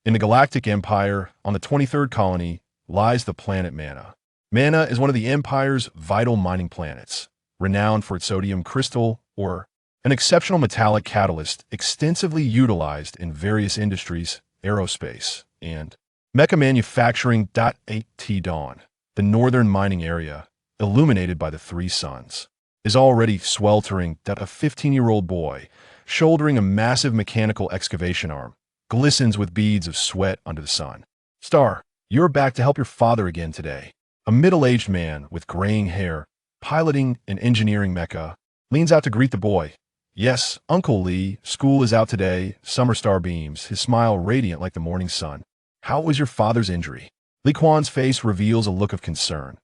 In the Galactic Empire, on the 23rd colony, lies the planet Mana. Mana is one of the Empire's vital mining planets, renowned for its sodium crystal, or an exceptional metallic catalyst extensively utilized in various industries, aerospace, and mecha manufacturing. At Dawn, the northern mining area, illuminated by the three suns, is already sweltering. A 15-year-old boy, shouldering a massive mechanical excavation arm, glistens with beads of sweat under the sun. Star, you're back to help your father again today. A middle-aged man with graying hair, piloting an engineering mecha, leans out to greet the boy. Yes, Uncle Lee, school is out today. Summer Star beams, his smile radiant like the morning sun. How was your father's injury? Li Quan's face reveals a look of concern.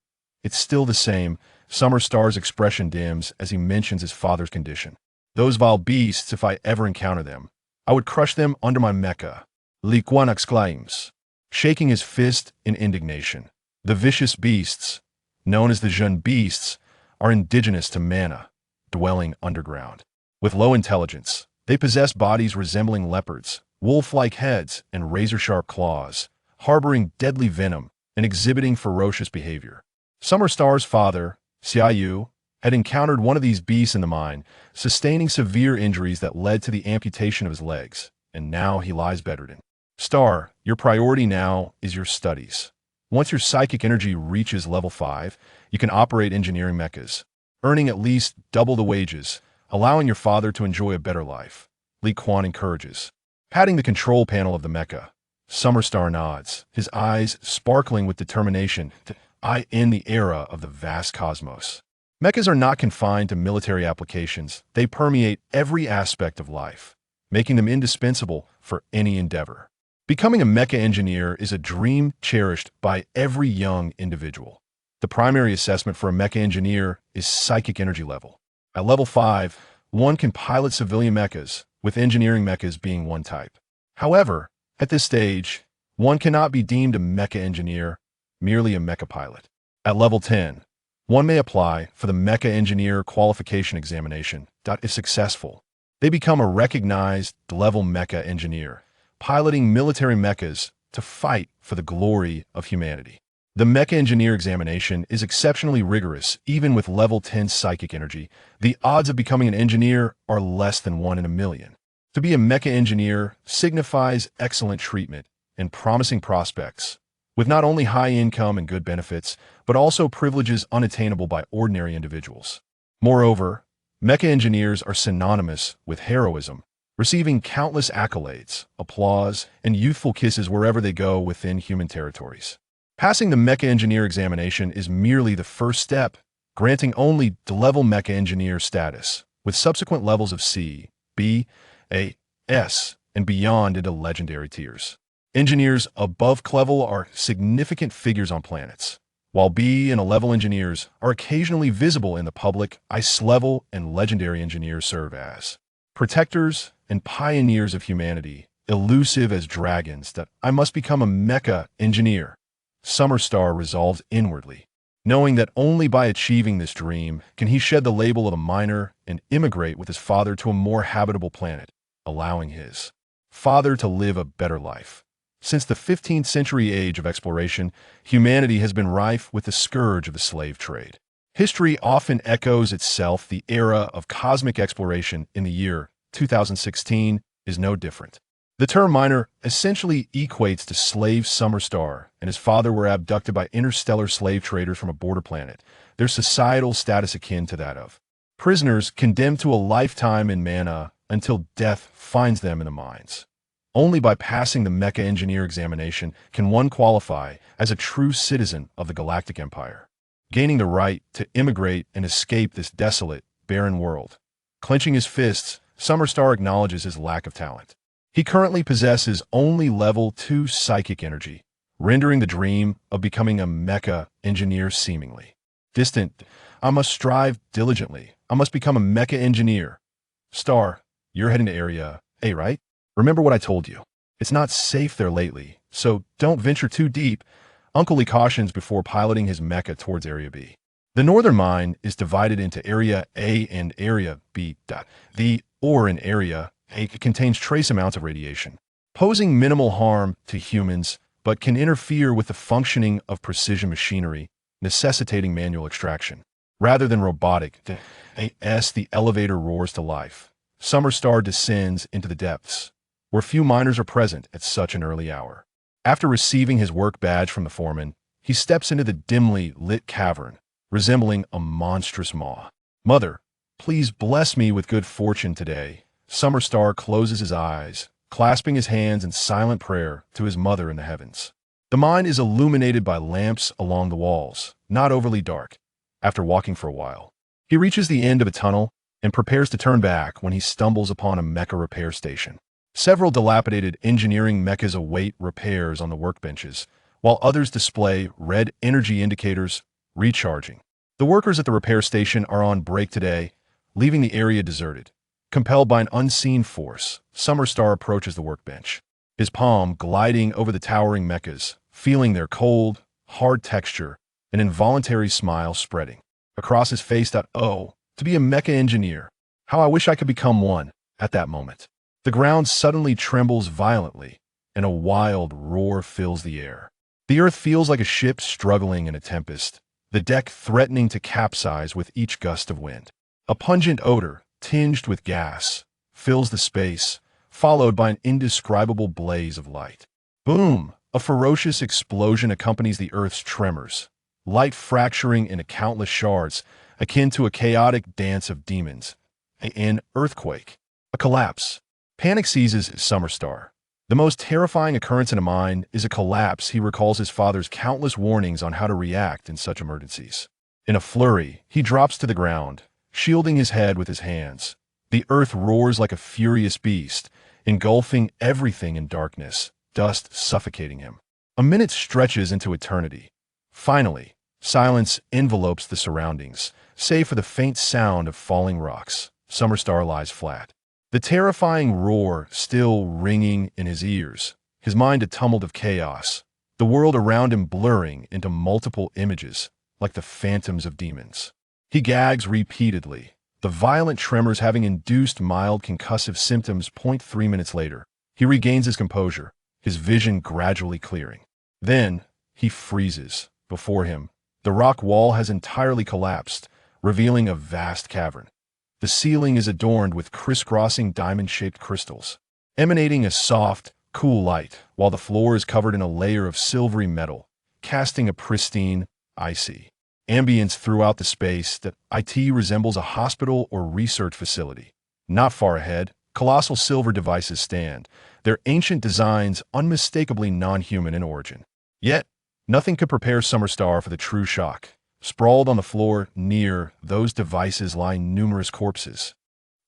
It's still the same. Summer Star's expression dims as he mentions his father's condition. Those vile beasts, if I ever encounter them, I would crush them under my mecha, Li Quan exclaims, shaking his fist in indignation. The vicious beasts, known as the Jun beasts, are indigenous to Mana, dwelling underground. With low intelligence, they possess bodies resembling leopards, wolf-like heads, and razor-sharp claws, harboring deadly venom and exhibiting ferocious behavior. Summer Star's father, Xia Yu, had encountered one of these beasts in the mine, sustaining severe injuries that led to the amputation of his legs, and now he lies bedridden. Star, your priority now is your studies. Once your psychic energy reaches level 5, you can operate engineering mechas, earning at least double the wages, allowing your father to enjoy a better life. Li Quan encourages. Patting the control panel of the mecha, Summer Star nods, his eyes sparkling with determination to end the era of the vast cosmos. Mechas are not confined to military applications. They permeate every aspect of life, making them indispensable for any endeavor. Becoming a mecha engineer is a dream cherished by every young individual. The primary assessment for a mecha engineer is psychic energy level. At level 5, one can pilot civilian mechas, with engineering mechas being one type. However, at this stage, one cannot be deemed a mecha engineer, merely a mecha pilot. At level 10, one may apply for the Mecha Engineer Qualification Examination. If successful, they become a recognized level mecha engineer, piloting military mechas to fight for the glory of humanity. The Mecha Engineer examination is exceptionally rigorous. Even with level 10 psychic energy, the odds of becoming an engineer are less than 1 in a million. To be a mecha engineer signifies excellent treatment and promising prospects, with not only high income and good benefits, but also privileges unattainable by ordinary individuals. Moreover, mecha engineers are synonymous with heroism, receiving countless accolades, applause, and youthful kisses wherever they go within human territories. Passing the Mecha Engineer examination is merely the first step, granting only level Mecha Engineer status, with subsequent levels of C, B, A, S, and beyond into legendary tiers. Engineers above level are significant figures on planets, while B and A level engineers are occasionally visible in the public. ICE level and legendary engineers serve as protectors and pioneers of humanity, elusive as dragons. That I must become a mecha engineer. Summer Star resolves inwardly, knowing that only by achieving this dream can he shed the label of a miner and immigrate with his father to a more habitable planet, allowing his father to live a better life. Since the 15th century age of exploration, humanity has been rife with the scourge of the slave trade. History often echoes itself. The era of cosmic exploration in the year 2016 is no different. The term miner essentially equates to slave. Summer Star and his father were abducted by interstellar slave traders from a border planet, their societal status akin to that of prisoners condemned to a lifetime in Mana until death finds them in the mines. Only by passing the Mecha Engineer examination can one qualify as a true citizen of the Galactic Empire, gaining the right to immigrate and escape this desolate, barren world. Clenching his fists, Summer Star acknowledges his lack of talent. He currently possesses only level 2 psychic energy, rendering the dream of becoming a mecha engineer seemingly distant. I must strive diligently. I must become a mecha engineer. Star, you're heading to Area A, right? Remember what I told you. It's not safe there lately, so don't venture too deep. Uncle Lee cautions before piloting his mecha towards Area B. The northern mine is divided into Area A and Area B. The ore in Area A contains trace amounts of radiation, posing minimal harm to humans, but can interfere with the functioning of precision machinery, necessitating manual extraction. Rather than robotic, the elevator roars to life. Summerstar descends into the depths, where few miners are present at such an early hour. After receiving his work badge from the foreman, he steps into the dimly lit cavern, resembling a monstrous maw. "Mother, please bless me with good fortune today." Summerstar closes his eyes, clasping his hands in silent prayer to his mother in the heavens. The mine is illuminated by lamps along the walls, not overly dark. After walking for a while, he reaches the end of a tunnel and prepares to turn back when he stumbles upon a Mecha repair station. Several dilapidated engineering mechas await repairs on the workbenches, while others display red energy indicators recharging. The workers at the repair station are on break today, leaving the area deserted. Compelled by an unseen force, Summerstar approaches the workbench, his palm gliding over the towering mechas, feeling their cold, hard texture, an involuntary smile spreading across his face. Oh, to be a mecha engineer. How I wish I could become one. At that moment, the ground suddenly trembles violently, and a wild roar fills the air. The earth feels like a ship struggling in a tempest, the deck threatening to capsize with each gust of wind. A pungent odor, tinged with gas, fills the space, followed by an indescribable blaze of light. Boom! A ferocious explosion accompanies the earth's tremors, light fracturing into countless shards, akin to a chaotic dance of demons. An earthquake. A collapse. Panic seizes Summerstar. The most terrifying occurrence in a mine is a collapse. He recalls his father's countless warnings on how to react in such emergencies. In a flurry, he drops to the ground, shielding his head with his hands. The earth roars like a furious beast, engulfing everything in darkness, dust suffocating him. A minute stretches into eternity. Finally, silence envelopes the surroundings, save for the faint sound of falling rocks. Summerstar lies flat, the terrifying roar still ringing in his ears, his mind a tumult of chaos, the world around him blurring into multiple images, like the phantoms of demons. He gags repeatedly, the violent tremors having induced mild concussive symptoms. 3 minutes later, he regains his composure, his vision gradually clearing. Then, he freezes. Before him, the rock wall has entirely collapsed, revealing a vast cavern. The ceiling is adorned with crisscrossing diamond-shaped crystals, emanating a soft, cool light, while the floor is covered in a layer of silvery metal, casting a pristine, icy ambience throughout the space that resembles a hospital or research facility. Not far ahead, colossal silver devices stand, their ancient designs unmistakably non-human in origin. Yet, nothing could prepare Summerstar for the true shock. Sprawled on the floor near those devices lie numerous corpses.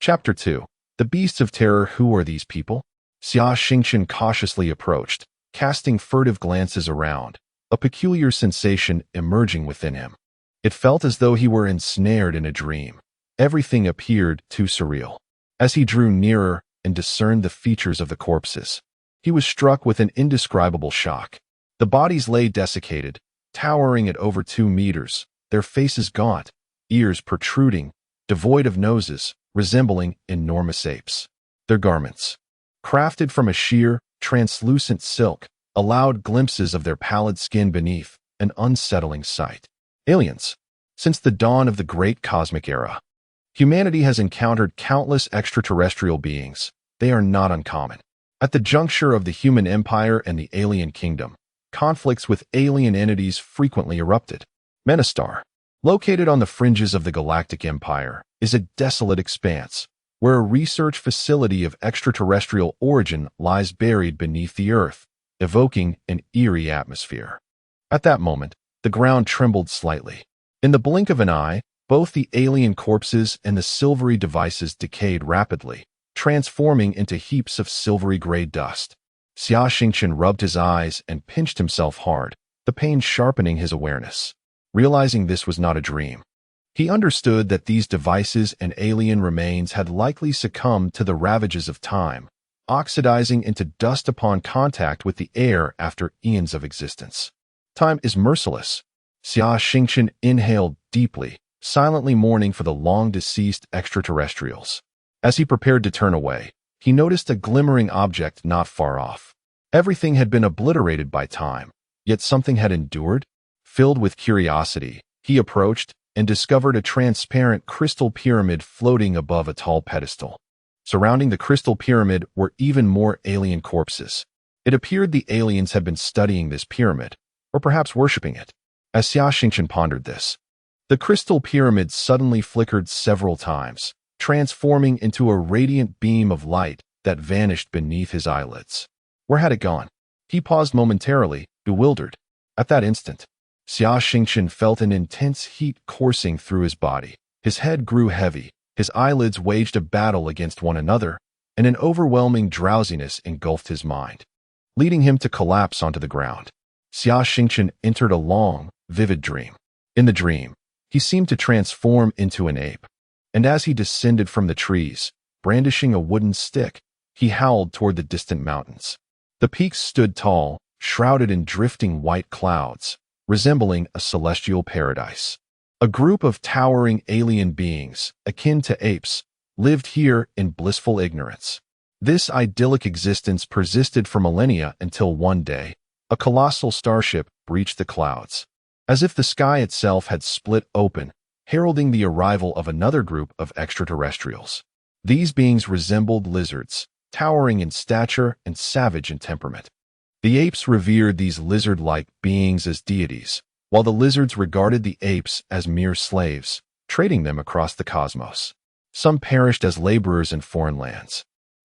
Chapter 2. The Beasts of Terror. Who are these people? Xia Xingchen cautiously approached, casting furtive glances around, a peculiar sensation emerging within him. It felt as though he were ensnared in a dream. Everything appeared too surreal. As he drew nearer and discerned the features of the corpses, he was struck with an indescribable shock. The bodies lay desiccated, towering at over 2 meters, their faces gaunt, ears protruding, devoid of noses, resembling enormous apes. Their garments, crafted from a sheer, translucent silk, allowed glimpses of their pallid skin beneath, an unsettling sight. Aliens. Since the dawn of the great cosmic era, humanity has encountered countless extraterrestrial beings. They are not uncommon. At the juncture of the human empire and the alien kingdom, conflicts with alien entities frequently erupted. Menistar, located on the fringes of the galactic empire, is a desolate expanse where a research facility of extraterrestrial origin lies buried beneath the earth, evoking an eerie atmosphere. At that moment, the ground trembled slightly. In the blink of an eye, both the alien corpses and the silvery devices decayed rapidly, transforming into heaps of silvery gray dust. Xia Xingchen rubbed his eyes and pinched himself hard, the pain sharpening his awareness. Realizing this was not a dream, he understood that these devices and alien remains had likely succumbed to the ravages of time, oxidizing into dust upon contact with the air after eons of existence. Time is merciless. Xia Xingchen inhaled deeply, silently mourning for the long-deceased extraterrestrials. As he prepared to turn away, he noticed a glimmering object not far off. Everything had been obliterated by time, yet something had endured. Filled with curiosity, he approached and discovered a transparent crystal pyramid floating above a tall pedestal. Surrounding the crystal pyramid were even more alien corpses. It appeared the aliens had been studying this pyramid, or perhaps worshipping it. As Xia Xingchen pondered this, the crystal pyramid suddenly flickered several times, transforming into a radiant beam of light that vanished beneath his eyelids. Where had it gone? He paused momentarily, bewildered. At that instant, Xia Xingchen felt an intense heat coursing through his body. His head grew heavy, his eyelids waged a battle against one another, and an overwhelming drowsiness engulfed his mind, leading him to collapse onto the ground. Xia Xingchen entered a long, vivid dream. In the dream, he seemed to transform into an ape, and as he descended from the trees, brandishing a wooden stick, he howled toward the distant mountains. The peaks stood tall, shrouded in drifting white clouds, resembling a celestial paradise. A group of towering alien beings, akin to apes, lived here in blissful ignorance. This idyllic existence persisted for millennia until one day, a colossal starship breached the clouds. As if the sky itself had split open, heralding the arrival of another group of extraterrestrials. These beings resembled lizards, towering in stature and savage in temperament. The apes revered these lizard-like beings as deities, while the lizards regarded the apes as mere slaves, trading them across the cosmos. Some perished as laborers in foreign lands,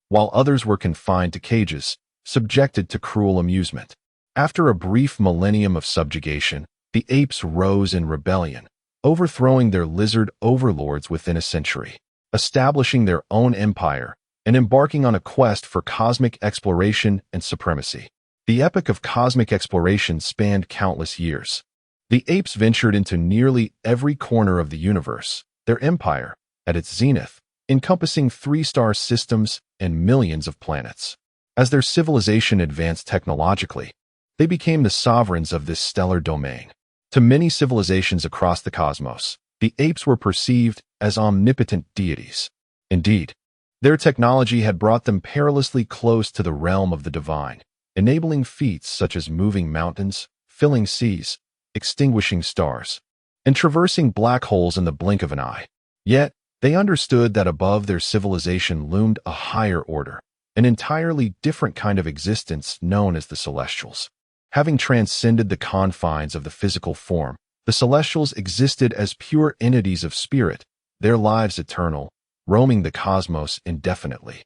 while others were confined to cages, subjected to cruel amusement. After a brief millennium of subjugation, the apes rose in rebellion, overthrowing their lizard overlords within a century, establishing their own empire, and embarking on a quest for cosmic exploration and supremacy. The epic of cosmic exploration spanned countless years. The apes ventured into nearly every corner of the universe, their empire, at its zenith, encompassing 3-star systems and millions of planets. As their civilization advanced technologically, they became the sovereigns of this stellar domain. To many civilizations across the cosmos, the apes were perceived as omnipotent deities. Indeed, their technology had brought them perilously close to the realm of the divine, enabling feats such as moving mountains, filling seas, extinguishing stars, and traversing black holes in the blink of an eye. Yet, they understood that above their civilization loomed a higher order, an entirely different kind of existence known as the Celestials. Having transcended the confines of the physical form, the Celestials existed as pure entities of spirit, their lives eternal, roaming the cosmos indefinitely.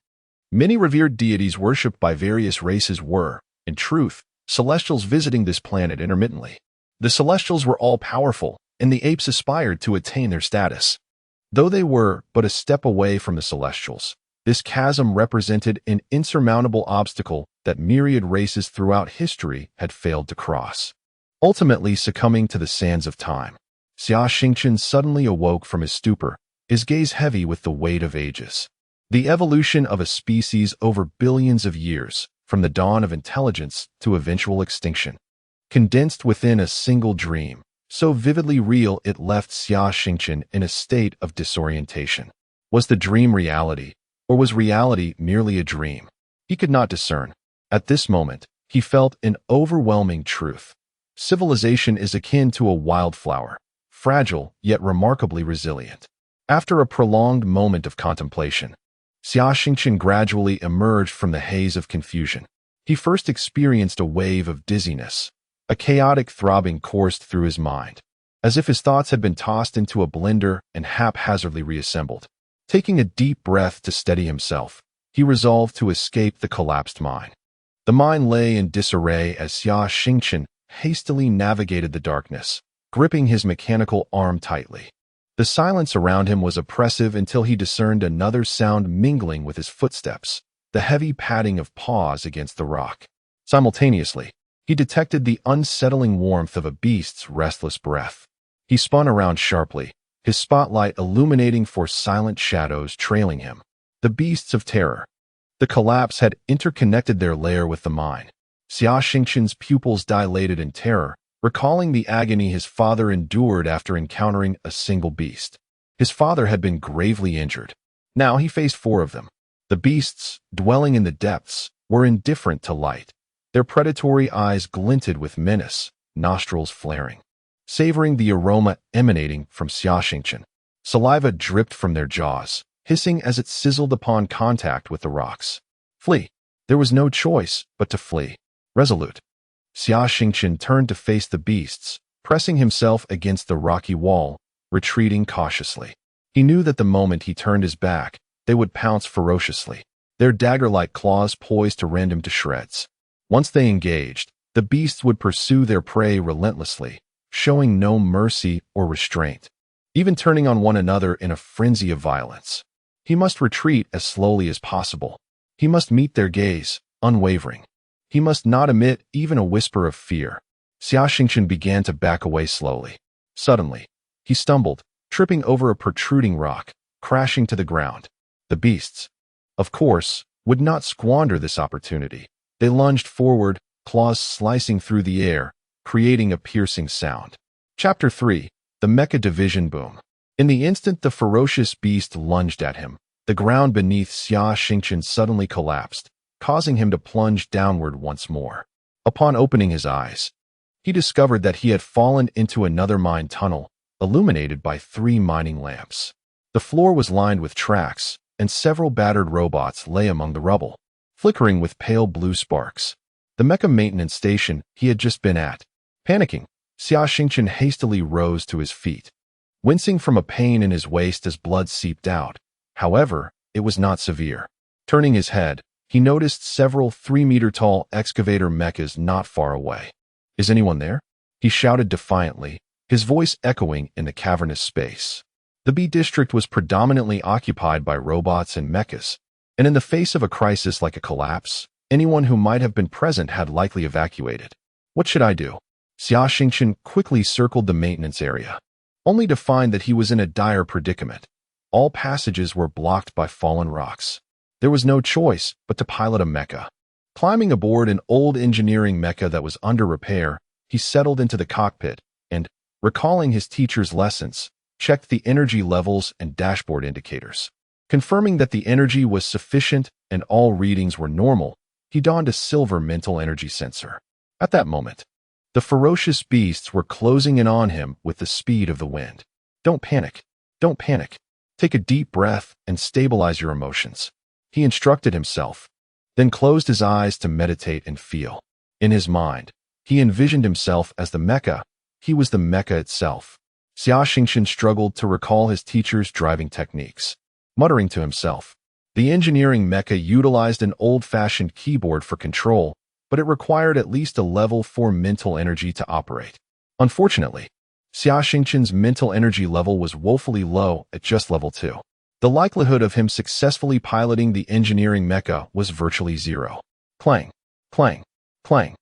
Many revered deities worshipped by various races were, in truth, Celestials visiting this planet intermittently. The Celestials were all-powerful, and the apes aspired to attain their status. Though they were but a step away from the Celestials, this chasm represented an insurmountable obstacle that myriad races throughout history had failed to cross. Ultimately succumbing to the sands of time, Xia Xingchen suddenly awoke from his stupor, his gaze heavy with the weight of ages. The evolution of a species over billions of years, from the dawn of intelligence to eventual extinction, condensed within a single dream, so vividly real it left Xia Xingchen in a state of disorientation. Was the dream reality, or was reality merely a dream? He could not discern. At this moment, he felt an overwhelming truth. Civilization is akin to a wildflower, fragile yet remarkably resilient. After a prolonged moment of contemplation, Xia Xingchen gradually emerged from the haze of confusion. He first experienced a wave of dizziness. A chaotic throbbing coursed through his mind, as if his thoughts had been tossed into a blender and haphazardly reassembled. Taking a deep breath to steady himself, he resolved to escape the collapsed mine. The mine lay in disarray as Xia Xingchen hastily navigated the darkness, gripping his mechanical arm tightly. The silence around him was oppressive until he discerned another sound mingling with his footsteps, the heavy padding of paws against the rock. Simultaneously, he detected the unsettling warmth of a beast's restless breath. He spun around sharply, his spotlight illuminating for silent shadows trailing him. The beasts of terror. The collapse had interconnected their lair with the mine. Xia Xingchen's pupils dilated in terror, recalling the agony his father endured after encountering a single beast. His father had been gravely injured. Now he faced 4 of them. The beasts, dwelling in the depths, were indifferent to light. Their predatory eyes glinted with menace, nostrils flaring, savoring the aroma emanating from Xia Xingchen. Saliva dripped from their jaws, hissing as it sizzled upon contact with the rocks. Flee. There was no choice but to flee. Resolute, Xia Xingchen turned to face the beasts, pressing himself against the rocky wall, retreating cautiously. He knew that the moment he turned his back, they would pounce ferociously, their dagger-like claws poised to rend him to shreds. Once they engaged, the beasts would pursue their prey relentlessly, showing no mercy or restraint, even turning on one another in a frenzy of violence. He must retreat as slowly as possible. He must meet their gaze, unwavering. He must not emit even a whisper of fear. Xia Xingchen began to back away slowly. Suddenly, he stumbled, tripping over a protruding rock, crashing to the ground. The beasts, of course, would not squander this opportunity. They lunged forward, claws slicing through the air, creating a piercing sound. Chapter 3. The Mecha Division Boom. In the instant the ferocious beast lunged at him, the ground beneath Xia Xingchen suddenly collapsed, causing him to plunge downward once more. Upon opening his eyes, he discovered that he had fallen into another mine tunnel, illuminated by 3 mining lamps. The floor was lined with tracks, and several battered robots lay among the rubble, flickering with pale blue sparks. The Mecha maintenance station he had just been at. Panicking, Xia Xingchen hastily rose to his feet, wincing from a pain in his waist as blood seeped out. However, it was not severe. Turning his head, he noticed several 3-meter-tall excavator mechas not far away. "Is anyone there?" he shouted defiantly, his voice echoing in the cavernous space. The B district was predominantly occupied by robots and mechas, and in the face of a crisis like a collapse, anyone who might have been present had likely evacuated. What should I do? Xia Xingchen quickly circled the maintenance area, only to find that he was in a dire predicament. All passages were blocked by fallen rocks. There was no choice but to pilot a mecha. Climbing aboard an old engineering mecha that was under repair, he settled into the cockpit and, recalling his teacher's lessons, checked the energy levels and dashboard indicators. Confirming that the energy was sufficient and all readings were normal, he donned a silver mental energy sensor. At that moment, the ferocious beasts were closing in on him with the speed of the wind. Don't panic. Don't panic. Take a deep breath and stabilize your emotions, he instructed himself, then closed his eyes to meditate and feel. In his mind, he envisioned himself as the mecha. He was the mecha itself. Xia Xingchen struggled to recall his teacher's driving techniques. Muttering to himself, the engineering mecha utilized an old-fashioned keyboard for control, but it required at least a level 4 mental energy to operate. Unfortunately, Xia Xingchen's mental energy level was woefully low at just level 2. The likelihood of him successfully piloting the engineering mecha was virtually zero. Clang, clang, clang.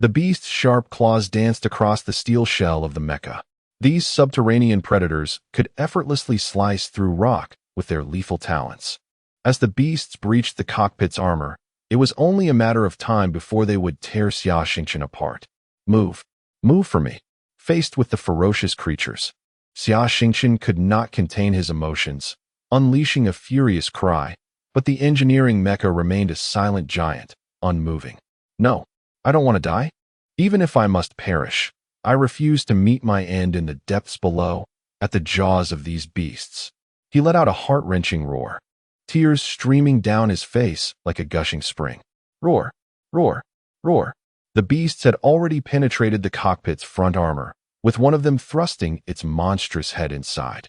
The beast's sharp claws danced across the steel shell of the mecha. These subterranean predators could effortlessly slice through rock with their lethal talons. As the beasts breached the cockpit's armor, it was only a matter of time before they would tear Xia Xingchen apart. Move. Move for me. Faced with the ferocious creatures, Xia Xingchen could not contain his emotions, unleashing a furious cry, but the engineering mecha remained a silent giant, unmoving. No, I don't want to die. Even if I must perish, I refuse to meet my end in the depths below, at the jaws of these beasts. He let out a heart-wrenching roar, tears streaming down his face like a gushing spring. Roar, roar, roar. The beasts had already penetrated the cockpit's front armor, with one of them thrusting its monstrous head inside,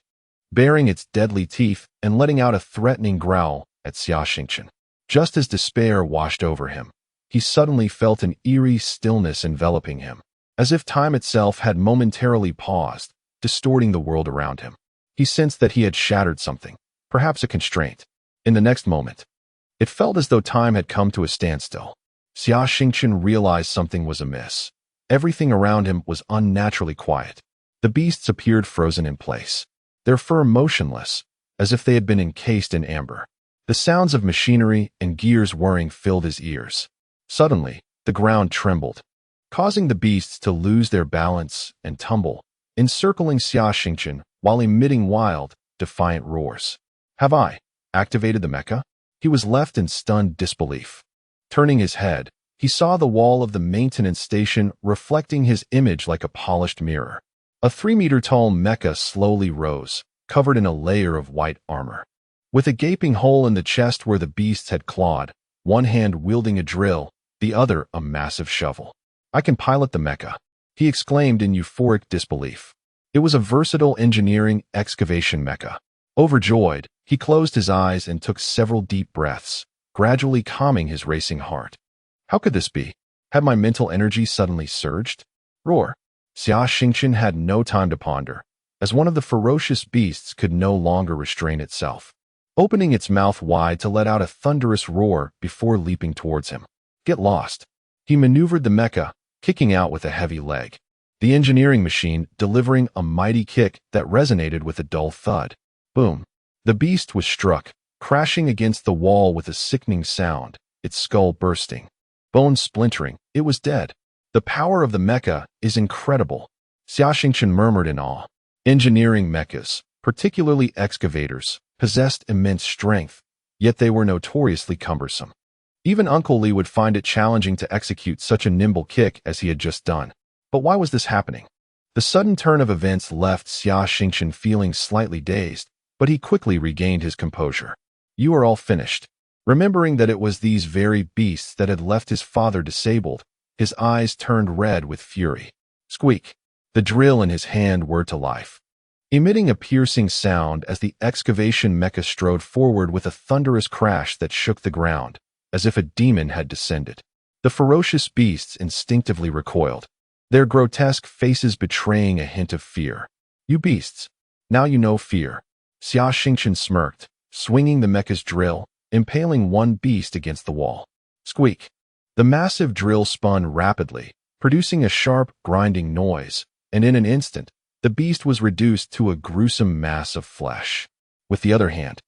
baring its deadly teeth and letting out a threatening growl at Xia Xingchen. Just as despair washed over him, he suddenly felt an eerie stillness enveloping him, as if time itself had momentarily paused, distorting the world around him. He sensed that he had shattered something, perhaps a constraint. In the next moment, it felt as though time had come to a standstill. Xia Xingchen realized something was amiss. Everything around him was unnaturally quiet. The beasts appeared frozen in place, their fur motionless, as if they had been encased in amber. The sounds of machinery and gears whirring filled his ears. Suddenly, the ground trembled, causing the beasts to lose their balance and tumble, encircling Xia Xingchen while emitting wild, defiant roars. Have I activated the mecha? He was left in stunned disbelief. Turning his head, he saw the wall of the maintenance station reflecting his image like a polished mirror. A 3-meter-tall mecha slowly rose, covered in a layer of white armor. With a gaping hole in the chest where the beasts had clawed, one hand wielding a drill, the other a massive shovel. "I can pilot the mecha," he exclaimed in euphoric disbelief. It was a versatile engineering excavation mecha. Overjoyed, he closed his eyes and took several deep breaths, gradually calming his racing heart. How could this be? Had my mental energy suddenly surged? Roar! Xia Xingchen had no time to ponder, as one of the ferocious beasts could no longer restrain itself, opening its mouth wide to let out a thunderous roar before leaping towards him. Get lost. He maneuvered the mecha, kicking out with a heavy leg, the engineering machine delivering a mighty kick that resonated with a dull thud. Boom. The beast was struck, crashing against the wall with a sickening sound, its skull bursting. Bones splintering, it was dead. The power of the mecha is incredible, Xia Xingchen murmured in awe. Engineering mechas, particularly excavators, possessed immense strength, yet they were notoriously cumbersome. Even Uncle Li would find it challenging to execute such a nimble kick as he had just done. But why was this happening? The sudden turn of events left Xia Xingchen feeling slightly dazed, but he quickly regained his composure. You are all finished. Remembering that it was these very beasts that had left his father disabled, his eyes turned red with fury. Squeak! The drill in his hand whirred to life, emitting a piercing sound as the excavation mecha strode forward with a thunderous crash that shook the ground, as if a demon had descended. The ferocious beasts instinctively recoiled, their grotesque faces betraying a hint of fear. You beasts! Now you know fear. Xia Xingchen smirked, swinging the mecha's drill, impaling one beast against the wall. Squeak! The massive drill spun rapidly, producing a sharp, grinding noise, and in an instant, the beast was reduced to a gruesome mass of flesh. With the other hand,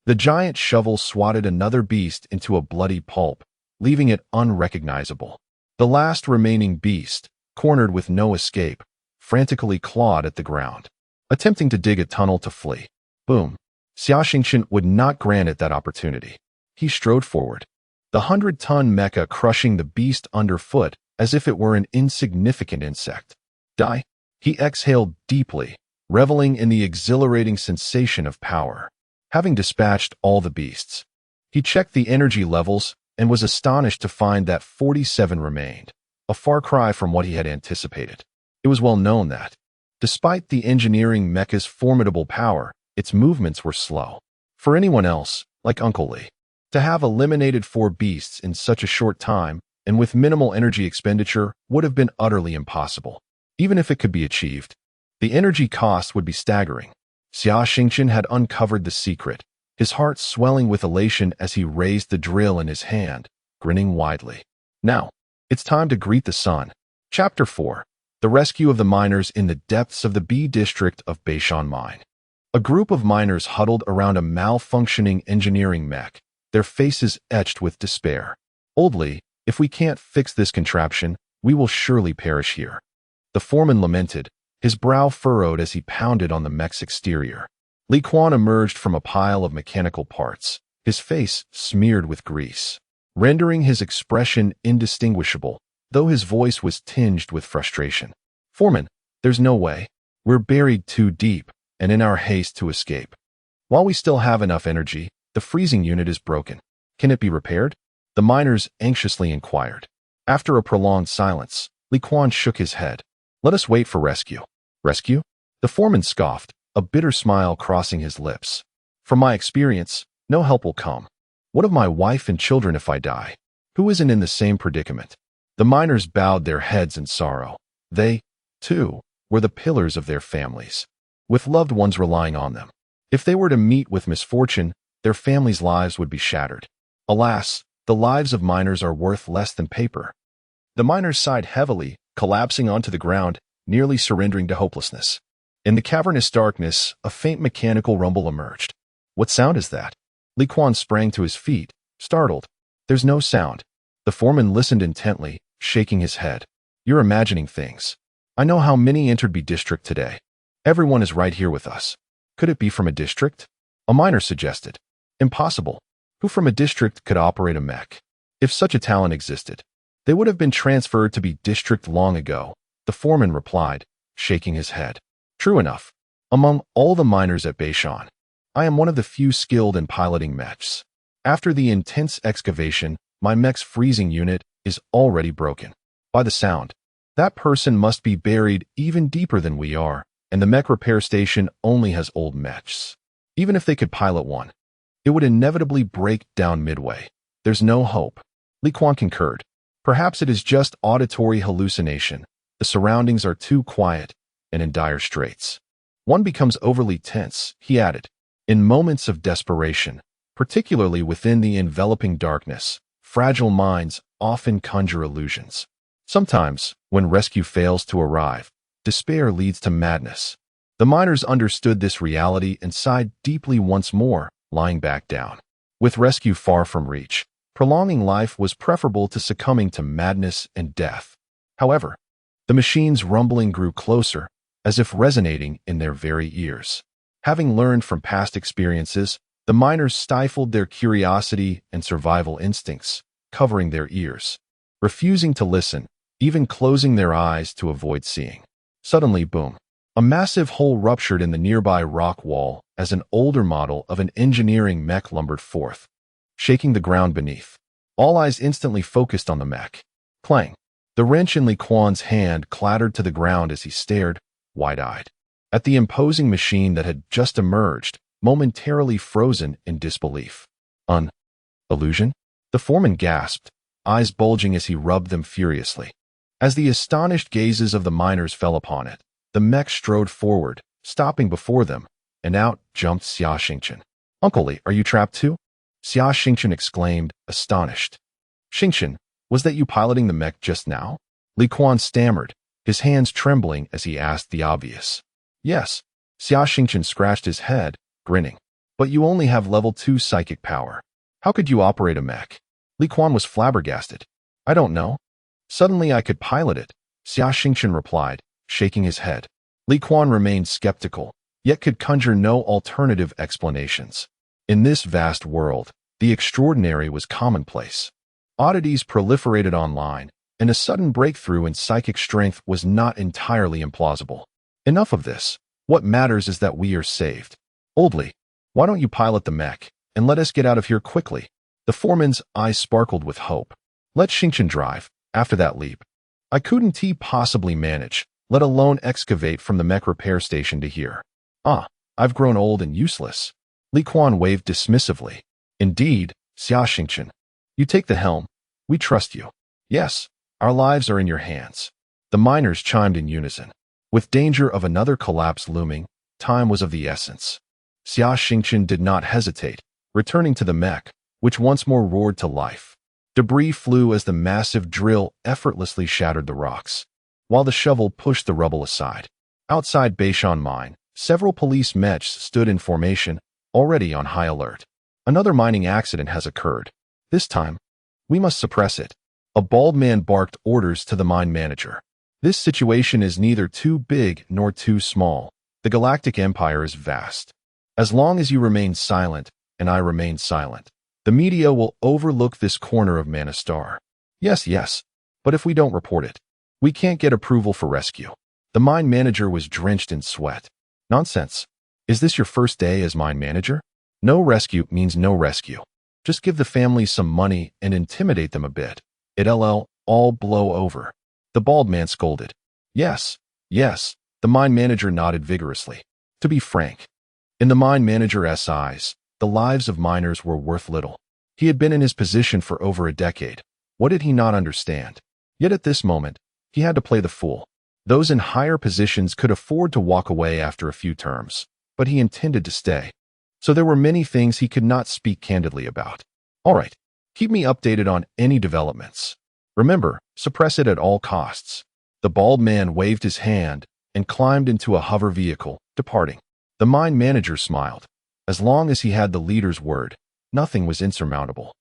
the giant shovel swatted another beast into a bloody pulp, leaving it unrecognizable. The last remaining beast, cornered with no escape, frantically clawed at the ground, attempting to dig a tunnel to flee. Boom! Xia Xingchen would not grant it that opportunity. He strode forward, the 100-ton mecha crushing the beast underfoot as if it were an insignificant insect. Die! He exhaled deeply, reveling in the exhilarating sensation of power. Having dispatched all the beasts, he checked the energy levels and was astonished to find that 47 remained, a far cry from what he had anticipated. It was well known that, despite the engineering mecha's formidable power, its movements were slow. For anyone else, like Uncle Li, to have eliminated 4 beasts in such a short time and with minimal energy expenditure would have been utterly impossible. Even if it could be achieved, the energy cost would be staggering. Xia Xingchen had uncovered the secret, his heart swelling with elation as he raised the drill in his hand, grinning widely. Now, it's time to greet the sun. Chapter 4. The Rescue of the Miners in the Depths of the B District of Beishan Mine. A group of miners huddled around a malfunctioning engineering mech, their faces etched with despair. Old Li, if we can't fix this contraption, we will surely perish here. The foreman lamented, his brow furrowed as he pounded on the mech's exterior. Li Quan emerged from a pile of mechanical parts, his face smeared with grease, rendering his expression indistinguishable, though his voice was tinged with frustration. Foreman, there's no way. We're buried too deep, and in our haste to escape. While we still have enough energy, the freezing unit is broken. Can it be repaired? The miners anxiously inquired. After a prolonged silence, Li Quan shook his head. Let us wait for rescue. Rescue? The foreman scoffed, a bitter smile crossing his lips. From my experience, no help will come. What of my wife and children if I die? Who isn't in the same predicament? The miners bowed their heads in sorrow. They, too, were the pillars of their families, with loved ones relying on them. If they were to meet with misfortune, their families' lives would be shattered. Alas, the lives of miners are worth less than paper. The miners sighed heavily, collapsing onto the ground, nearly surrendering to hopelessness. In the cavernous darkness, a faint mechanical rumble emerged. What sound is that? Li Quan sprang to his feet, startled. There's no sound. The foreman listened intently, shaking his head. You're imagining things. I know how many entered B district today. Everyone is right here with us. Could it be from a district? A miner suggested. Impossible. Who from a district could operate a mech? If such a talent existed, they would have been transferred to be district long ago, the foreman replied, shaking his head. True enough. Among all the miners at Beishan, I am one of the few skilled in piloting mechs. After the intense excavation, my mech's freezing unit is already broken. By the sound, that person must be buried even deeper than we are, and the mech repair station only has old mechs. Even if they could pilot one, it would inevitably break down midway. There's no hope. Li Quan concurred. Perhaps it is just auditory hallucination. The surroundings are too quiet and in dire straits. One becomes overly tense, he added. In moments of desperation, particularly within the enveloping darkness, fragile minds often conjure illusions. Sometimes, when rescue fails to arrive, despair leads to madness. The miners understood this reality and sighed deeply once more, lying back down. With rescue far from reach, prolonging life was preferable to succumbing to madness and death. However, the machine's rumbling grew closer, as if resonating in their very ears. Having learned from past experiences, the miners stifled their curiosity and survival instincts, covering their ears, refusing to listen, even closing their eyes to avoid seeing. Suddenly, boom. A massive hole ruptured in the nearby rock wall as an older model of an engineering mech lumbered forth, shaking the ground beneath. All eyes instantly focused on the mech. Clang. The wrench in Li Quan's hand clattered to the ground as he stared, wide-eyed, at the imposing machine that had just emerged, momentarily frozen in disbelief. Illusion? The foreman gasped, eyes bulging as he rubbed them furiously. As the astonished gazes of the miners fell upon it, the mech strode forward, stopping before them, and out jumped Xia Xingchen. Uncle Li, are you trapped too? Xia Xingchen exclaimed, astonished. Xingchen, was that you piloting the mech just now? Li Quan stammered, his hands trembling as he asked the obvious. Yes. Xia Xingchen scratched his head, grinning. But you only have level 2 psychic power. How could you operate a mech? Li Quan was flabbergasted. I don't know. Suddenly I could pilot it, Xia Xingchen replied, shaking his head. Li Quan remained skeptical, yet could conjure no alternative explanations. In this vast world, the extraordinary was commonplace. Oddities proliferated online, and a sudden breakthrough in psychic strength was not entirely implausible. Enough of this. What matters is that we are saved. Old Li, why don't you pilot the mech, and let us get out of here quickly? The foreman's eyes sparkled with hope. Let Xingchen drive. After that leap, I couldn't possibly manage, let alone excavate from the mech repair station to here. I've grown old and useless. Li Quan waved dismissively. Indeed, Xia Xingchen. You take the helm. We trust you. Yes, our lives are in your hands. The miners chimed in unison. With danger of another collapse looming, time was of the essence. Xia Xingchen did not hesitate, returning to the mech, which once more roared to life. Debris flew as the massive drill effortlessly shattered the rocks, while the shovel pushed the rubble aside. Outside Beishan Mine, several police mechs stood in formation, already on high alert. Another mining accident has occurred. This time, we must suppress it. A bald man barked orders to the mine manager. This situation is neither too big nor too small. The Galactic Empire is vast. As long as you remain silent, and I remain silent, the media will overlook this corner of Manastar. Yes, but if we don't report it, we can't get approval for rescue. The mine manager was drenched in sweat. Nonsense. Is this your first day as mine manager? No rescue means no rescue. Just give the families some money and intimidate them a bit. It'll all blow over. The bald man scolded. Yes, the mine manager nodded vigorously. To be frank, in the mine manager's eyes, the lives of miners were worth little. He had been in his position for over a decade. What did he not understand? Yet at this moment, he had to play the fool. Those in higher positions could afford to walk away after a few terms, but he intended to stay. So there were many things he could not speak candidly about. All right, keep me updated on any developments. Remember, suppress it at all costs. The bald man waved his hand and climbed into a hover vehicle, departing. The mine manager smiled. As long as he had the leader's word, nothing was insurmountable.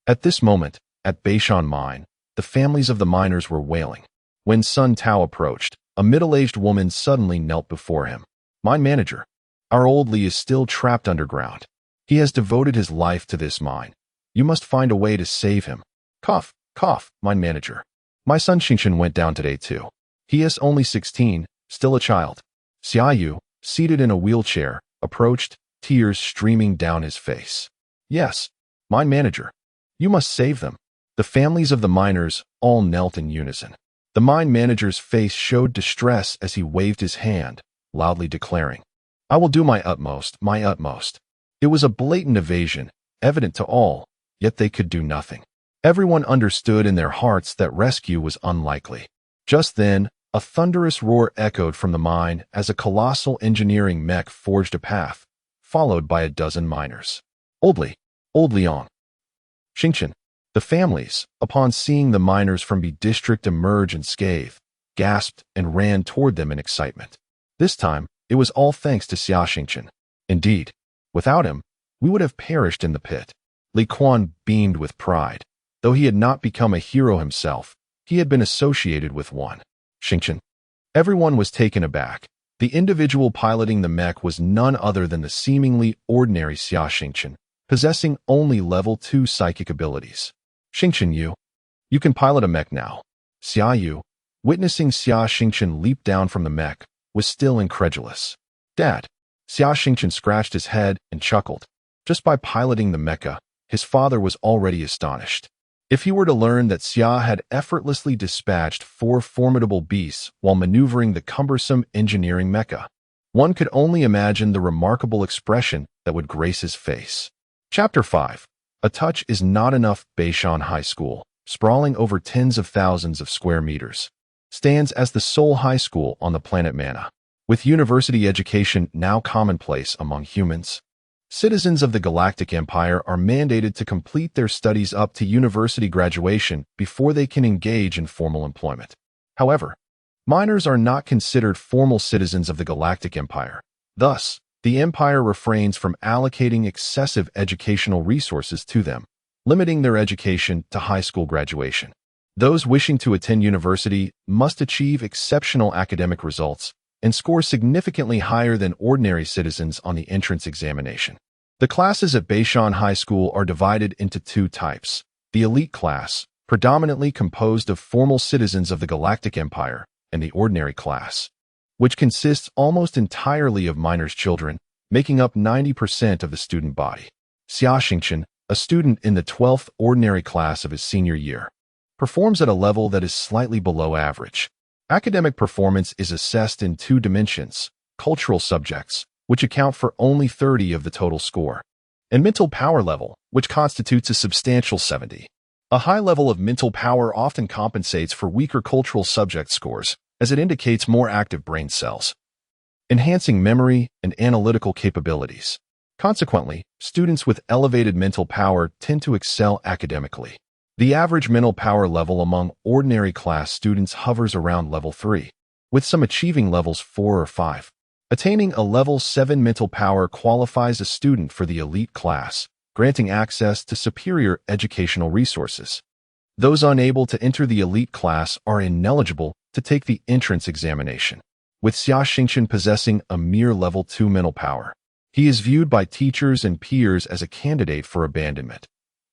At this moment, at Beishan Mine, the families of the miners were wailing. When Sun Tao approached, a middle-aged woman suddenly knelt before him. Mine manager, our old Li is still trapped underground. He has devoted his life to this mine, You must find a way to save him. Cough, cough, mine manager. My son Xingchen went down today too. He is only 16, still a child. Xiaoyu, seated in a wheelchair, approached, tears streaming down his face. Yes, mine manager. You must save them. The families of the miners all knelt in unison. The mine manager's face showed distress as he waved his hand, loudly declaring, I will do my utmost, my utmost. It was a blatant evasion, evident to all, yet they could do nothing. Everyone understood in their hearts that rescue was unlikely. Just then, a thunderous roar echoed from the mine as a colossal engineering mech forged a path, followed by a dozen miners. Old Liang. Xingchen. The families, upon seeing the miners from B district emerge unscathed, gasped and ran toward them in excitement. This time, it was all thanks to Xia Xingchen. Indeed, without him, we would have perished in the pit. Li Quan beamed with pride. Though he had not become a hero himself, he had been associated with one. Xingchen. Everyone was taken aback. The individual piloting the mech was none other than the seemingly ordinary Xia Xingchen, possessing only level 2 psychic abilities. Xingchen, you can pilot a mech now. Xiaoyu, witnessing Xia Xingchen leap down from the mech, was still incredulous. Dad. Xia Xingchen scratched his head and chuckled. Just by piloting the mecha, his father was already astonished. If he were to learn that Xia had effortlessly dispatched 4 formidable beasts while maneuvering the cumbersome engineering mecha, one could only imagine the remarkable expression that would grace his face. Chapter 5. A touch is not enough. Beishan High School, sprawling over tens of thousands of square meters, stands as the sole high school on the planet Mana. With university education now commonplace among humans, citizens of the Galactic Empire are mandated to complete their studies up to university graduation before they can engage in formal employment. However, minors are not considered formal citizens of the Galactic Empire. Thus, the Empire refrains from allocating excessive educational resources to them, limiting their education to high school graduation. Those wishing to attend university must achieve exceptional academic results and score significantly higher than ordinary citizens on the entrance examination. The classes at Beishan High School are divided into 2 types. The elite class, predominantly composed of formal citizens of the Galactic Empire, and the ordinary class, which consists almost entirely of minors' children, making up 90% of the student body. Xia Xingchen, a student in the 12th ordinary class of his senior year, performs at a level that is slightly below average. Academic performance is assessed in 2 dimensions: cultural subjects, which account for only 30 of the total score, and mental power level, which constitutes a substantial 70. A high level of mental power often compensates for weaker cultural subject scores, as it indicates more active brain cells, enhancing memory and analytical capabilities. Consequently, students with elevated mental power tend to excel academically. The average mental power level among ordinary class students hovers around level 3, with some achieving levels 4 or 5. Attaining a level 7 mental power qualifies a student for the elite class, granting access to superior educational resources. Those unable to enter the elite class are ineligible to take the entrance examination. With Xia Xingchen possessing a mere level 2 mental power, he is viewed by teachers and peers as a candidate for abandonment.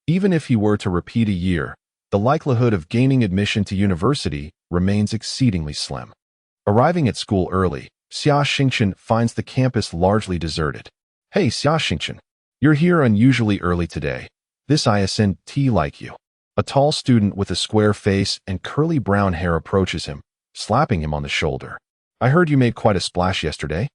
Even if he were to repeat a year, the likelihood of gaining admission to university remains exceedingly slim. Arriving at school early, Xia Xingchen finds the campus largely deserted. Hey Xia Xingchen, you're here unusually early today. This isn't like you. A tall student with a square face and curly brown hair approaches him, slapping him on the shoulder. I heard you made quite a splash yesterday.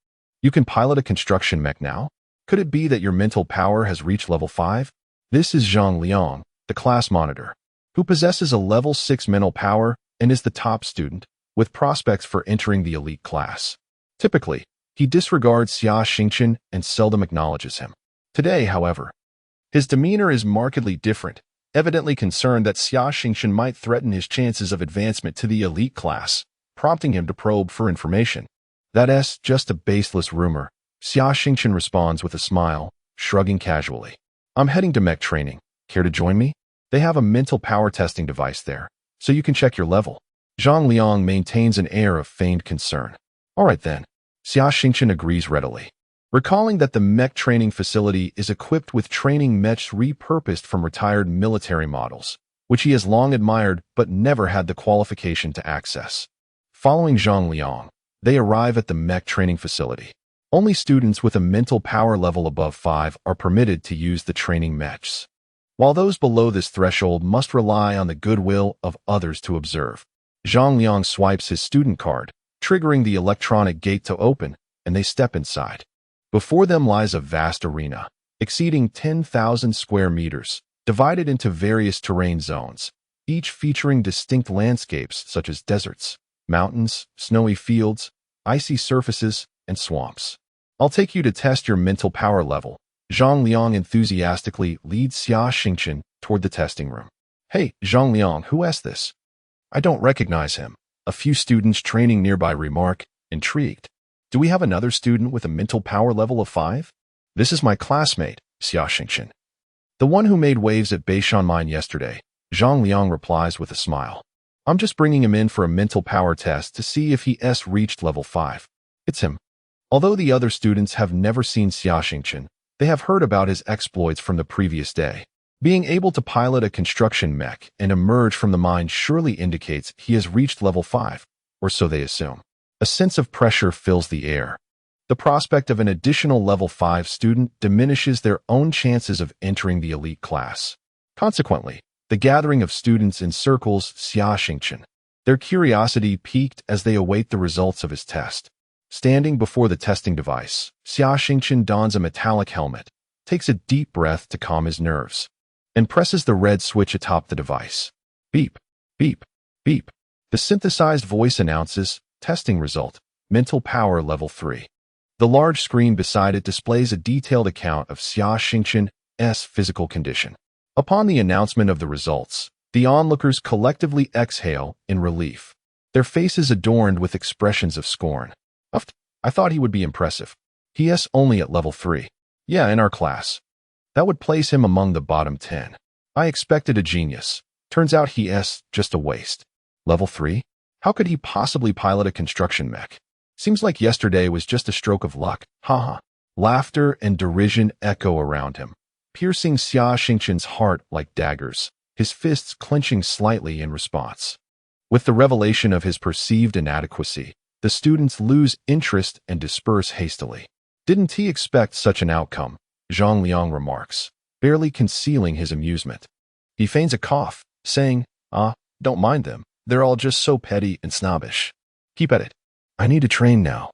You can pilot a construction mech now? Could it be that your mental power has reached level 5? This is Zhang Liang, the class monitor, who possesses a level 6 mental power and is the top student, with prospects for entering the elite class. Typically, he disregards Xia Xingchen and seldom acknowledges him. Today, however, his demeanor is markedly different, evidently concerned that Xia Xingchen might threaten his chances of advancement to the elite class, prompting him to probe for information. That's just a baseless rumor. Xia Xingchen responds with a smile, shrugging casually. I'm heading to mech training. Care to join me? They have a mental power testing device there, so you can check your level. Zhang Liang maintains an air of feigned concern. All right then. Xia Xingchen agrees readily. recalling that the Mech training facility is equipped with training mechs repurposed from retired military models, which he has long admired but never had the qualification to access. Following Zhang Liang, they arrive at the Mech training facility. Only students with a mental power level above 5 are permitted to use the training mechs, while those below this threshold must rely on the goodwill of others to observe. Zhang Liang swipes his student card, triggering the electronic gate to open, and they step inside. Before them lies a vast arena, exceeding 10,000 square meters, divided into various terrain zones, each featuring distinct landscapes such as deserts, mountains, snowy fields, icy surfaces, and swamps. I'll take you to test your mental power level. Zhang Liang enthusiastically leads Xia Xingchen toward the testing room. Hey, Zhang Liang, who asked this? I don't recognize him. A few students training nearby remark, intrigued. Do we have another student with a mental power level of 5? This is my classmate, Xia Xingchen. The one who made waves at Beishan Mine yesterday, Zhang Liang replies with a smile. I'm just bringing him in for a mental power test to see if he's reached level 5. It's him. Although the other students have never seen Xia Xingchen, they have heard about his exploits from the previous day. Being able to pilot a construction mech and emerge from the mine surely indicates he has reached level 5, or so they assume. A sense of pressure fills the air. The prospect of an additional level 5 student diminishes their own chances of entering the elite class. Consequently, the gathering of students encircles Xia Xingchen. Their curiosity piqued as they await the results of his test. Standing before the testing device, Xia Xingchen dons a metallic helmet, takes a deep breath to calm his nerves, and presses the red switch atop the device. Beep, beep, beep. The synthesized voice announces, testing result, mental power level 3. The large screen beside it displays a detailed account of Xia Xingchen's physical condition. Upon the announcement of the results, the onlookers collectively exhale in relief, their faces adorned with expressions of scorn. I thought he would be impressive. He's only at level 3. Yeah, in our class. That would place him among the bottom 10. I expected a genius. Turns out he's just a waste. Level 3? How could he possibly pilot a construction mech? Seems like yesterday was just a stroke of luck. Haha. Laughter and derision echo around him, piercing Xia Xingchen's heart like daggers, his fists clenching slightly in response. With the revelation of his perceived inadequacy, the students lose interest and disperse hastily. Didn't he expect such an outcome? Zhang Liang remarks, barely concealing his amusement. He feigns a cough, saying, don't mind them. They're all just so petty and snobbish. Keep at it. I need to train now,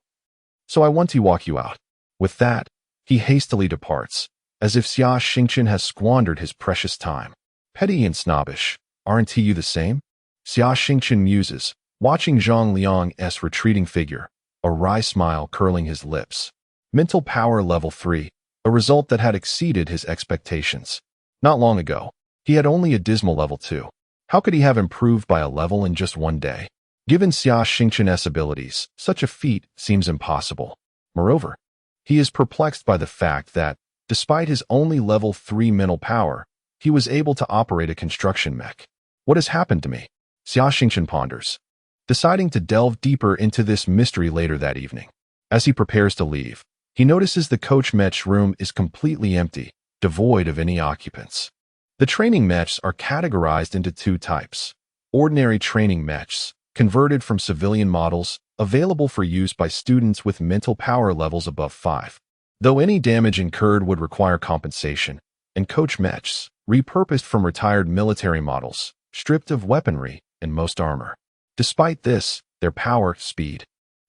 so I want to walk you out. With that, he hastily departs, as if Xia Xingchen has squandered his precious time. Petty and snobbish, aren't you the same? Xia Xingchen muses, watching Zhang Liang's retreating figure, a wry smile curling his lips. Mental power level 3, a result that had exceeded his expectations. Not long ago, he had only a dismal level 2. How could he have improved by a level in just one day? Given Xia Xingchen's abilities, such a feat seems impossible. Moreover, he is perplexed by the fact that, despite his only level 3 mental power, he was able to operate a construction mech. What has happened to me? Xia Xingchen ponders, deciding to delve deeper into this mystery later that evening. As he prepares to leave, he notices the coach mech's room is completely empty, devoid of any occupants. The training mechs are categorized into 2 types. Ordinary training mechs, converted from civilian models, available for use by students with mental power levels above 5. Though any damage incurred would require compensation, and coach mechs, repurposed from retired military models, stripped of weaponry and most armor. Despite this, their power, speed,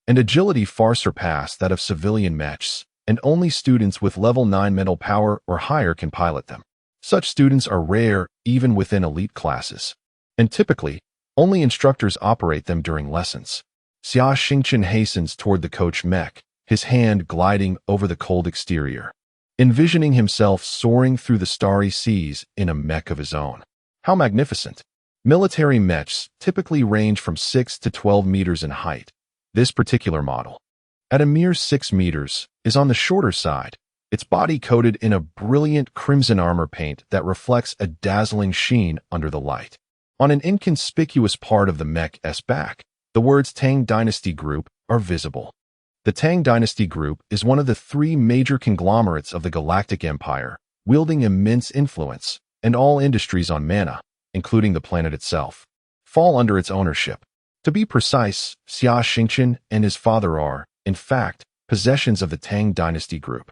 and agility far surpass that of civilian mechs, and only students with level 9 mental power or higher can pilot them. Such students are rare even within elite classes, and typically, only instructors operate them during lessons. Xia Xingchen hastens toward the coach mech, his hand gliding over the cold exterior, envisioning himself soaring through the starry seas in a mech of his own. How magnificent! Military mechs typically range from 6 to 12 meters in height. This particular model, at a mere 6 meters, is on the shorter side, its body coated in a brilliant crimson armor paint that reflects a dazzling sheen under the light. On an inconspicuous part of the mech's back, the words Tang Dynasty Group are visible. The Tang Dynasty Group is one of the three major conglomerates of the Galactic Empire, wielding immense influence, and all industries on Mana, including the planet itself, fall under its ownership. To be precise, Xia Xingchen and his father are, in fact, possessions of the Tang Dynasty Group.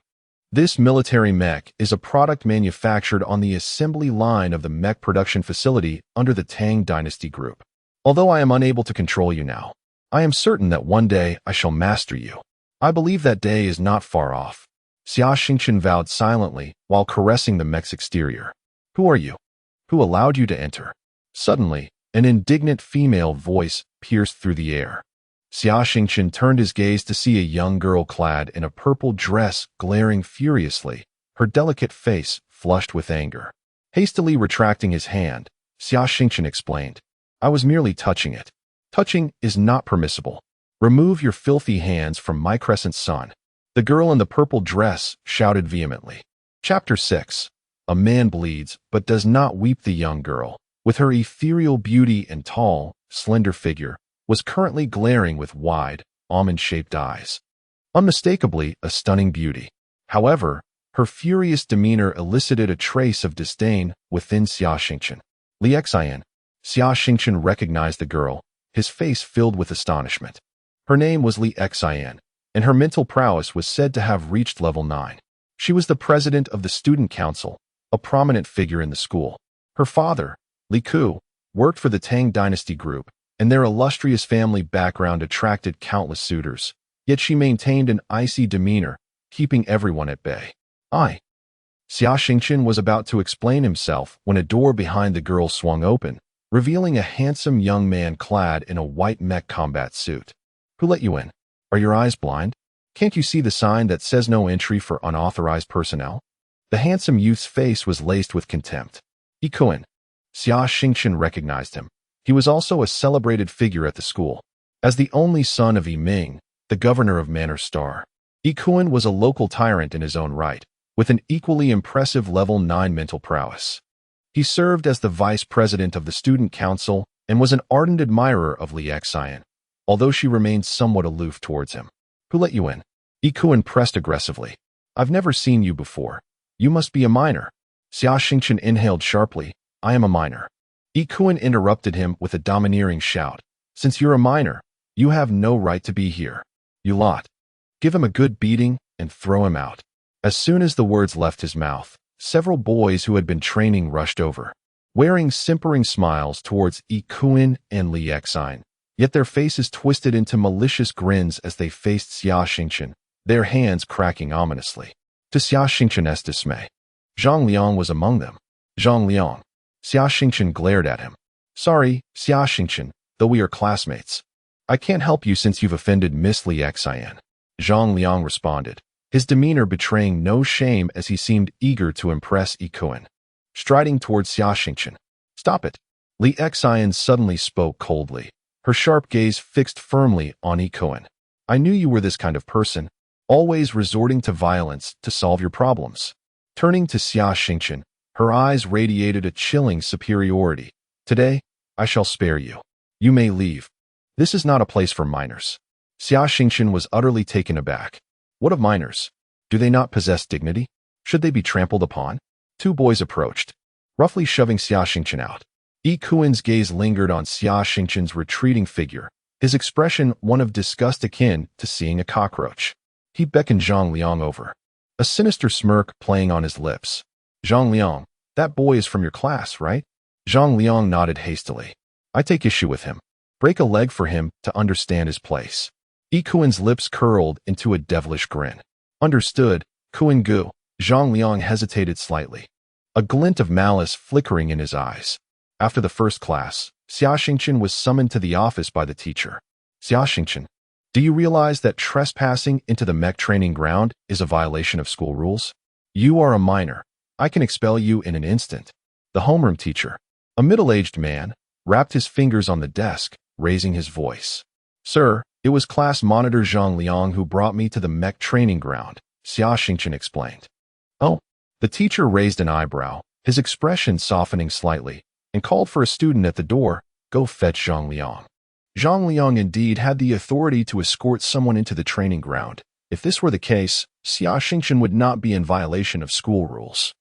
This military mech is a product manufactured on the assembly line of the mech production facility under the Tang Dynasty Group. Although I am unable to control you now, I am certain that one day I shall master you. I believe that day is not far off. Xia Xingchen vowed silently while caressing the mech's exterior. Who are you? Who allowed you to enter? Suddenly, an indignant female voice pierced through the air. Xia Xingchen turned his gaze to see a young girl clad in a purple dress glaring furiously, her delicate face flushed with anger. Hastily retracting his hand, Xia Xingchen explained, I was merely touching it. Touching is not permissible. Remove your filthy hands from my crescent sun. The girl in the purple dress shouted vehemently. Chapter 6. A man bleeds but does not weep. The young girl, with her ethereal beauty and tall, slender figure, was currently glaring with wide, almond-shaped eyes. Unmistakably a stunning beauty. However, her furious demeanor elicited a trace of disdain within Xia Xingchen. Xia Xingchen recognized the girl, his face filled with astonishment. Her name was Xia, and her mental prowess was said to have reached level 9. She was the president of the student council, a prominent figure in the school. Her father, Li Ku, worked for the Tang Dynasty Group, and their illustrious family background attracted countless suitors, yet she maintained an icy demeanor, keeping everyone at bay. Xia Xingchen was about to explain himself when a door behind the girl swung open, revealing a handsome young man clad in a white mech combat suit. Who let you in? Are your eyes blind? Can't you see the sign that says no entry for unauthorized personnel? The handsome youth's face was laced with contempt. Xia Xingchen recognized him. He was also a celebrated figure at the school. As the only son of Ming, the governor of Manor Star, Xia was a local tyrant in his own right, with an equally impressive level 9 mental prowess. He served as the vice president of the student council and was an ardent admirer of Xia, although she remained somewhat aloof towards him. Who let you in? Xia pressed aggressively. I've never seen you before. You must be a minor. Xia Xingchen inhaled sharply. I am a minor. Xia interrupted him with a domineering shout. Since you're a minor, you have no right to be here. You lot. Give him a good beating and throw him out. As soon as the words left his mouth, several boys who had been training rushed over, wearing simpering smiles towards Xia and Xia, yet their faces twisted into malicious grins as they faced Xia Xingchen, their hands cracking ominously. To Xia Xingchen's dismay, Zhang Liang was among them. Zhang Liang. Xia Xingchen glared at him. Sorry, Xia Xingchen, though we are classmates. I can't help you since you've offended Miss Xia. Zhang Liang responded, his demeanor betraying no shame as he seemed eager to impress Xia. Striding towards Xia Xingchen. Stop it. Xia suddenly spoke coldly, her sharp gaze fixed firmly on Xia. I knew you were this kind of person, always resorting to violence to solve your problems. Turning to Xia Xingchen, her eyes radiated a chilling superiority. Today, I shall spare you. You may leave. This is not a place for minors. Xia Xingchen was utterly taken aback. What of minors? Do they not possess dignity? Should they be trampled upon? Two boys approached, roughly shoving Xia Xingchen out. Xia's gaze lingered on Xia Xingchen's retreating figure, his expression one of disgust akin to seeing a cockroach. He beckoned Zhang Liang over, a sinister smirk playing on his lips. Zhang Liang, that boy is from your class, right? Zhang Liang nodded hastily. I take issue with him. Break a leg for him to understand his place. Xia's lips curled into a devilish grin. Understood, Kuan Gu. Zhang Liang hesitated slightly, a glint of malice flickering in his eyes. After the first class, Xia Xingchen was summoned to the office by the teacher. Xia Xingchen, do you realize that trespassing into the mech training ground is a violation of school rules? You are a minor. I can expel you in an instant. The homeroom teacher, a middle-aged man, rapped his fingers on the desk, raising his voice. Sir, it was class monitor Zhang Liang who brought me to the mech training ground, Xia Xingchen explained. Oh, the teacher raised an eyebrow, his expression softening slightly, and called for a student at the door. Go fetch Zhang Liang. Zhang Liang indeed had the authority to escort someone into the training ground. If this were the case, Xia Xingchen would not be in violation of school rules.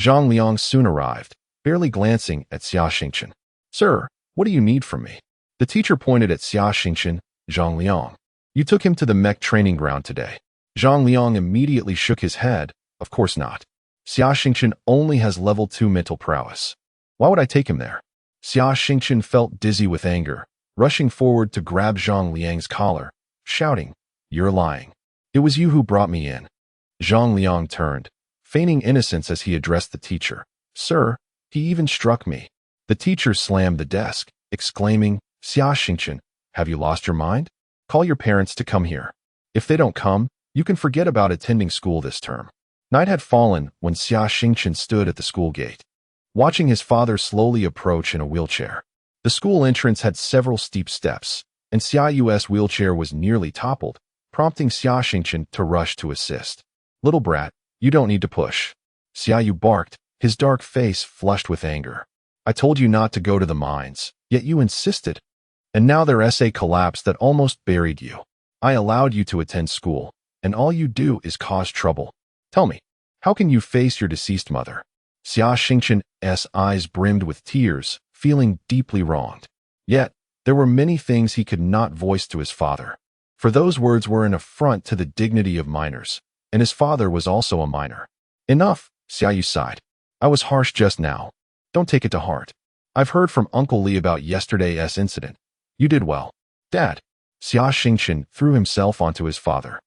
Zhang Liang soon arrived, barely glancing at Xia Xingchen. "Sir, what do you need from me?" The teacher pointed at Xia Xingchen. "Zhang Liang, you took him to the Mech training ground today." Zhang Liang immediately shook his head. "Of course not. Xia Xingchen only has level 2 mental prowess. Why would I take him there?" Xia Xingchen felt dizzy with anger, rushing forward to grab Zhang Liang's collar, shouting, "You're lying. It was you who brought me in." Zhang Liang turned, feigning innocence as he addressed the teacher. "Sir, he even struck me." The teacher slammed the desk, exclaiming, "Xia Xingchen, have you lost your mind? Call your parents to come here. If they don't come, you can forget about attending school this term." Night had fallen when Xia Xingchen stood at the school gate, watching his father slowly approach in a wheelchair. The school entrance had several steep steps, and Xia Yu's wheelchair was nearly toppled, prompting Xia Xingchen to rush to assist. "Little brat, you don't need to push." Xia Yu barked, his dark face flushed with anger. "I told you not to go to the mines, yet you insisted. And now their essay collapsed that almost buried you. I allowed you to attend school, and all you do is cause trouble. Tell me, how can you face your deceased mother?" Xia Xingchen's eyes brimmed with tears, feeling deeply wronged. Yet, there were many things he could not voice to his father, for those words were an affront to the dignity of minors, and his father was also a minor. "Enough," Xia Yu sighed. "I was harsh just now. Don't take it to heart. I've heard from Uncle Li about yesterday's incident. You did well." "Dad." Xia Xingchen threw himself onto his father,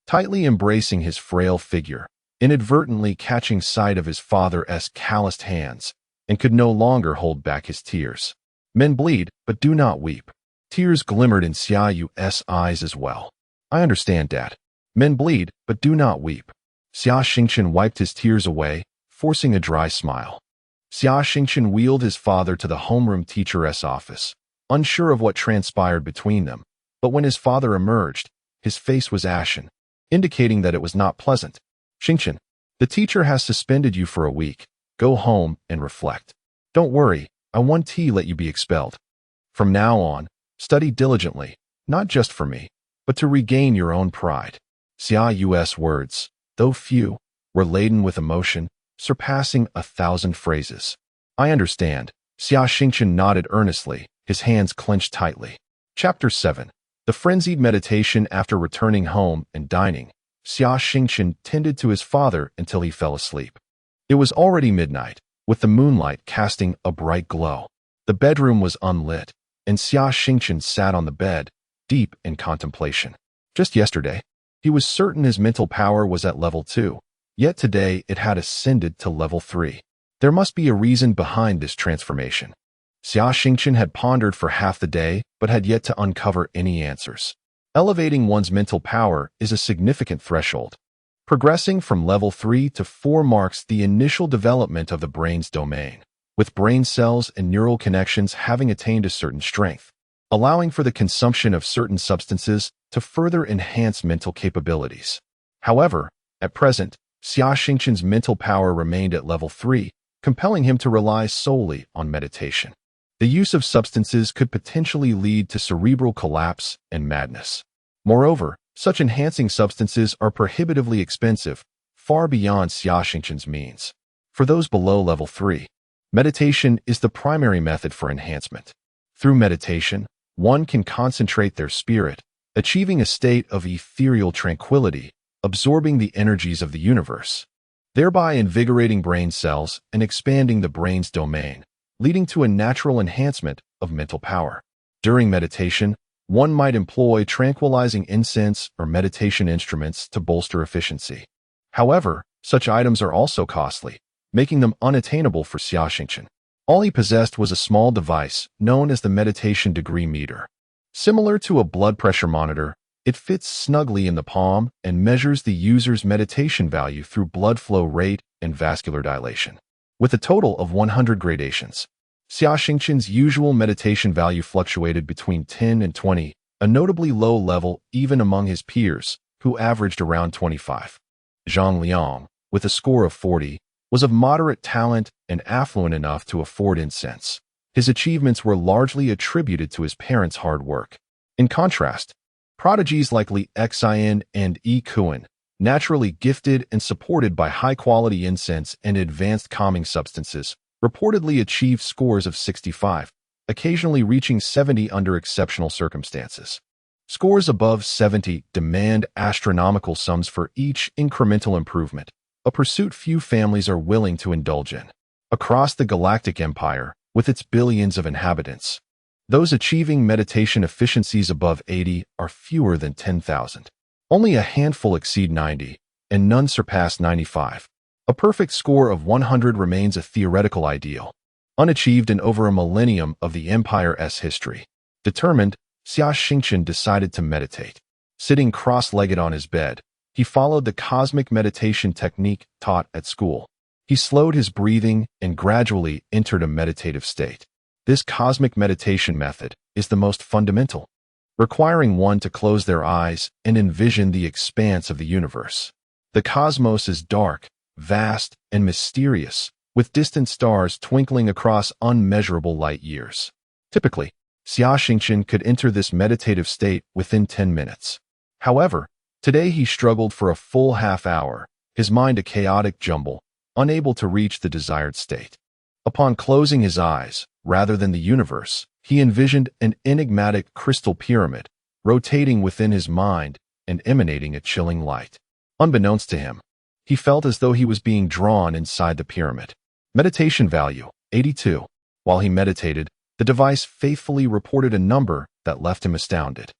tightly embracing his frail figure, inadvertently catching sight of his father's calloused hands, and could no longer hold back his tears. "Men bleed, but do not weep." Tears glimmered in Xia Yu's eyes as well. "I understand, Dad. Men bleed, but do not weep." Xia Xingchen wiped his tears away, forcing a dry smile. Xia Xingchen wheeled his father to the homeroom teacher's office, unsure of what transpired between them, but when his father emerged, his face was ashen, indicating that it was not pleasant. "Xingchen, the teacher has suspended you for a week. Go home and reflect. Don't worry, I won't let you be expelled. From now on, study diligently, not just for me, but to regain your own pride." Xia Yu's words, though few, were laden with emotion, surpassing 1,000 phrases. "I understand." Xia Xingchen nodded earnestly, his hands clenched tightly. Chapter 7. The Frenzied Meditation. After returning home and dining, Xia Xingchen tended to his father until he fell asleep. It was already midnight, with the moonlight casting a bright glow. The bedroom was unlit, and Xia Xingchen sat on the bed, deep in contemplation. Just yesterday, he was certain his mental power was at level 2, yet today it had ascended to level 3. There must be a reason behind this transformation. Xia Xingchen had pondered for half the day, but had yet to uncover any answers. Elevating one's mental power is a significant threshold. Progressing from level 3 to 4 marks the initial development of the brain's domain, with brain cells and neural connections having attained a certain strength, allowing for the consumption of certain substances to further enhance mental capabilities. However, at present, Xia Xingchen's mental power remained at level 3, compelling him to rely solely on meditation. The use of substances could potentially lead to cerebral collapse and madness. Moreover, such enhancing substances are prohibitively expensive, far beyond Xia Xingchen's means. For those below level 3, meditation is the primary method for enhancement. Through meditation, one can concentrate their spirit, achieving a state of ethereal tranquility, absorbing the energies of the universe, thereby invigorating brain cells and expanding the brain's domain, leading to a natural enhancement of mental power. During meditation, one might employ tranquilizing incense or meditation instruments to bolster efficiency. However, such items are also costly, making them unattainable for Xia Xingchen. All he possessed was a small device known as the meditation degree meter. Similar to a blood pressure monitor, it fits snugly in the palm and measures the user's meditation value through blood flow rate and vascular dilation. With a total of 100 gradations, Xia Xingchen's usual meditation value fluctuated between 10 and 20, a notably low level even among his peers, who averaged around 25. Zhang Liang, with a score of 40, was of moderate talent and affluent enough to afford incense. His achievements were largely attributed to his parents' hard work. In contrast, prodigies like Li Xian and Yi Kuan, naturally gifted and supported by high-quality incense and advanced calming substances, reportedly achieved scores of 65, occasionally reaching 70 under exceptional circumstances. Scores above 70 demand astronomical sums for each incremental improvement, a pursuit few families are willing to indulge in. Across the Galactic Empire, with its billions of inhabitants, those achieving meditation efficiencies above 80 are fewer than 10,000. Only a handful exceed 90, and none surpass 95. A perfect score of 100 remains a theoretical ideal, unachieved in over a millennium of the Empire's history. Determined, Xia Xingchen decided to meditate. Sitting cross-legged on his bed, he followed the cosmic meditation technique taught at school. He slowed his breathing and gradually entered a meditative state. This cosmic meditation method is the most fundamental, requiring one to close their eyes and envision the expanse of the universe. The cosmos is dark, vast, and mysterious, with distant stars twinkling across unmeasurable light years. Typically, Xia Xingchen could enter this meditative state within 10 minutes. However, today he struggled for a full half hour, his mind a chaotic jumble, unable to reach the desired state. Upon closing his eyes, rather than the universe, he envisioned an enigmatic crystal pyramid, rotating within his mind and emanating a chilling light. Unbeknownst to him, he felt as though he was being drawn inside the pyramid. Meditation value, 82. While he meditated, the device faithfully reported a number that left him astounded.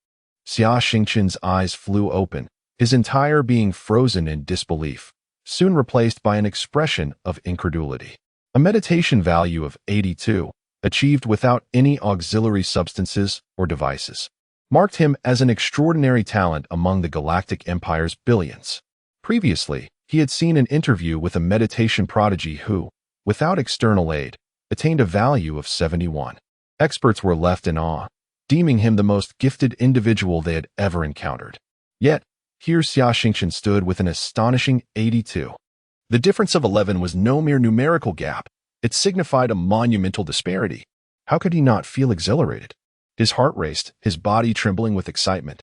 Xia Xingchen's eyes flew open, his entire being frozen in disbelief, soon replaced by an expression of incredulity. A meditation value of 82, achieved without any auxiliary substances or devices, marked him as an extraordinary talent among the Galactic Empire's billions. Previously, he had seen an interview with a meditation prodigy who, without external aid, attained a value of 71. Experts were left in awe, deeming him the most gifted individual they had ever encountered. Yet, here Xia Xingchen stood with an astonishing 82. The difference of 11 was no mere numerical gap. It signified a monumental disparity. How could he not feel exhilarated? His heart raced, his body trembling with excitement.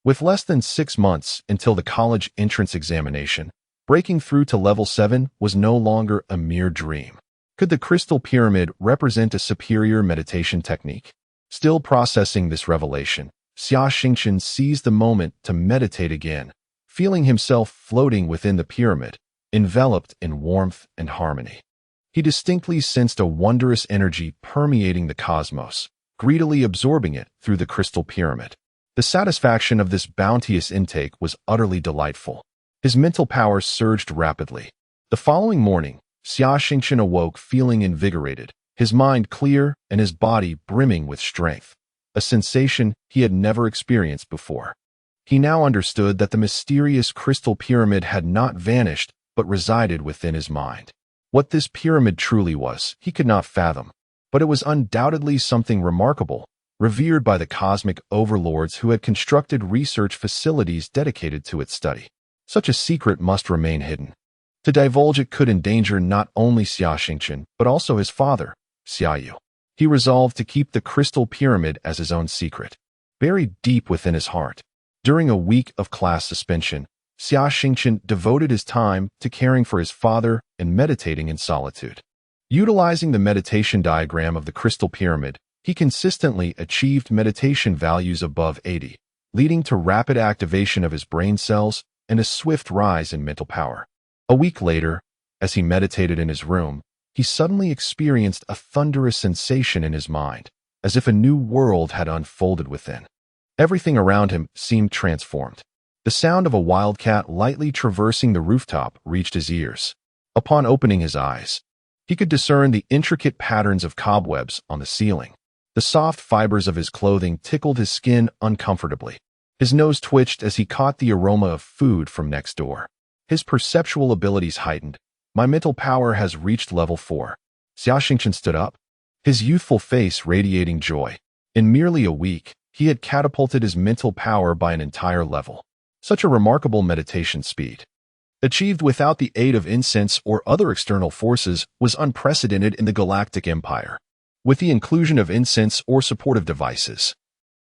With less than 6 months until the college entrance examination, breaking through to level 7 was no longer a mere dream. Could the crystal pyramid represent a superior meditation technique? Still processing this revelation, Xia Xingchen seized the moment to meditate again, feeling himself floating within the pyramid, enveloped in warmth and harmony. He distinctly sensed a wondrous energy permeating the cosmos, greedily absorbing it through the crystal pyramid. The satisfaction of this bounteous intake was utterly delightful. His mental power surged rapidly. The following morning, Xia Xingchen awoke feeling invigorated, his mind clear and his body brimming with strength, a sensation he had never experienced before. He now understood that the mysterious crystal pyramid had not vanished but resided within his mind. What this pyramid truly was, he could not fathom, but it was undoubtedly something remarkable, revered by the cosmic overlords who had constructed research facilities dedicated to its study. Such a secret must remain hidden. To divulge it could endanger not only Xia Xingchen, but also his father, Xia Yu. He resolved to keep the crystal pyramid as his own secret, buried deep within his heart. During a week of class suspension, Xia Xingchen devoted his time to caring for his father and meditating in solitude. Utilizing the meditation diagram of the crystal pyramid, he consistently achieved meditation values above 80, leading to rapid activation of his brain cells and a swift rise in mental power. A week later, as he meditated in his room, he suddenly experienced a thunderous sensation in his mind, as if a new world had unfolded within. Everything around him seemed transformed. The sound of a wildcat lightly traversing the rooftop reached his ears. Upon opening his eyes, he could discern the intricate patterns of cobwebs on the ceiling. The soft fibers of his clothing tickled his skin uncomfortably. His nose twitched as he caught the aroma of food from next door. His perceptual abilities heightened. My mental power has reached level 4. Xia Xingchen stood up, his youthful face radiating joy. In merely a week, he had catapulted his mental power by an entire level. Such a remarkable meditation speed, achieved without the aid of incense or other external forces, was unprecedented in the Galactic Empire. With the inclusion of incense or supportive devices,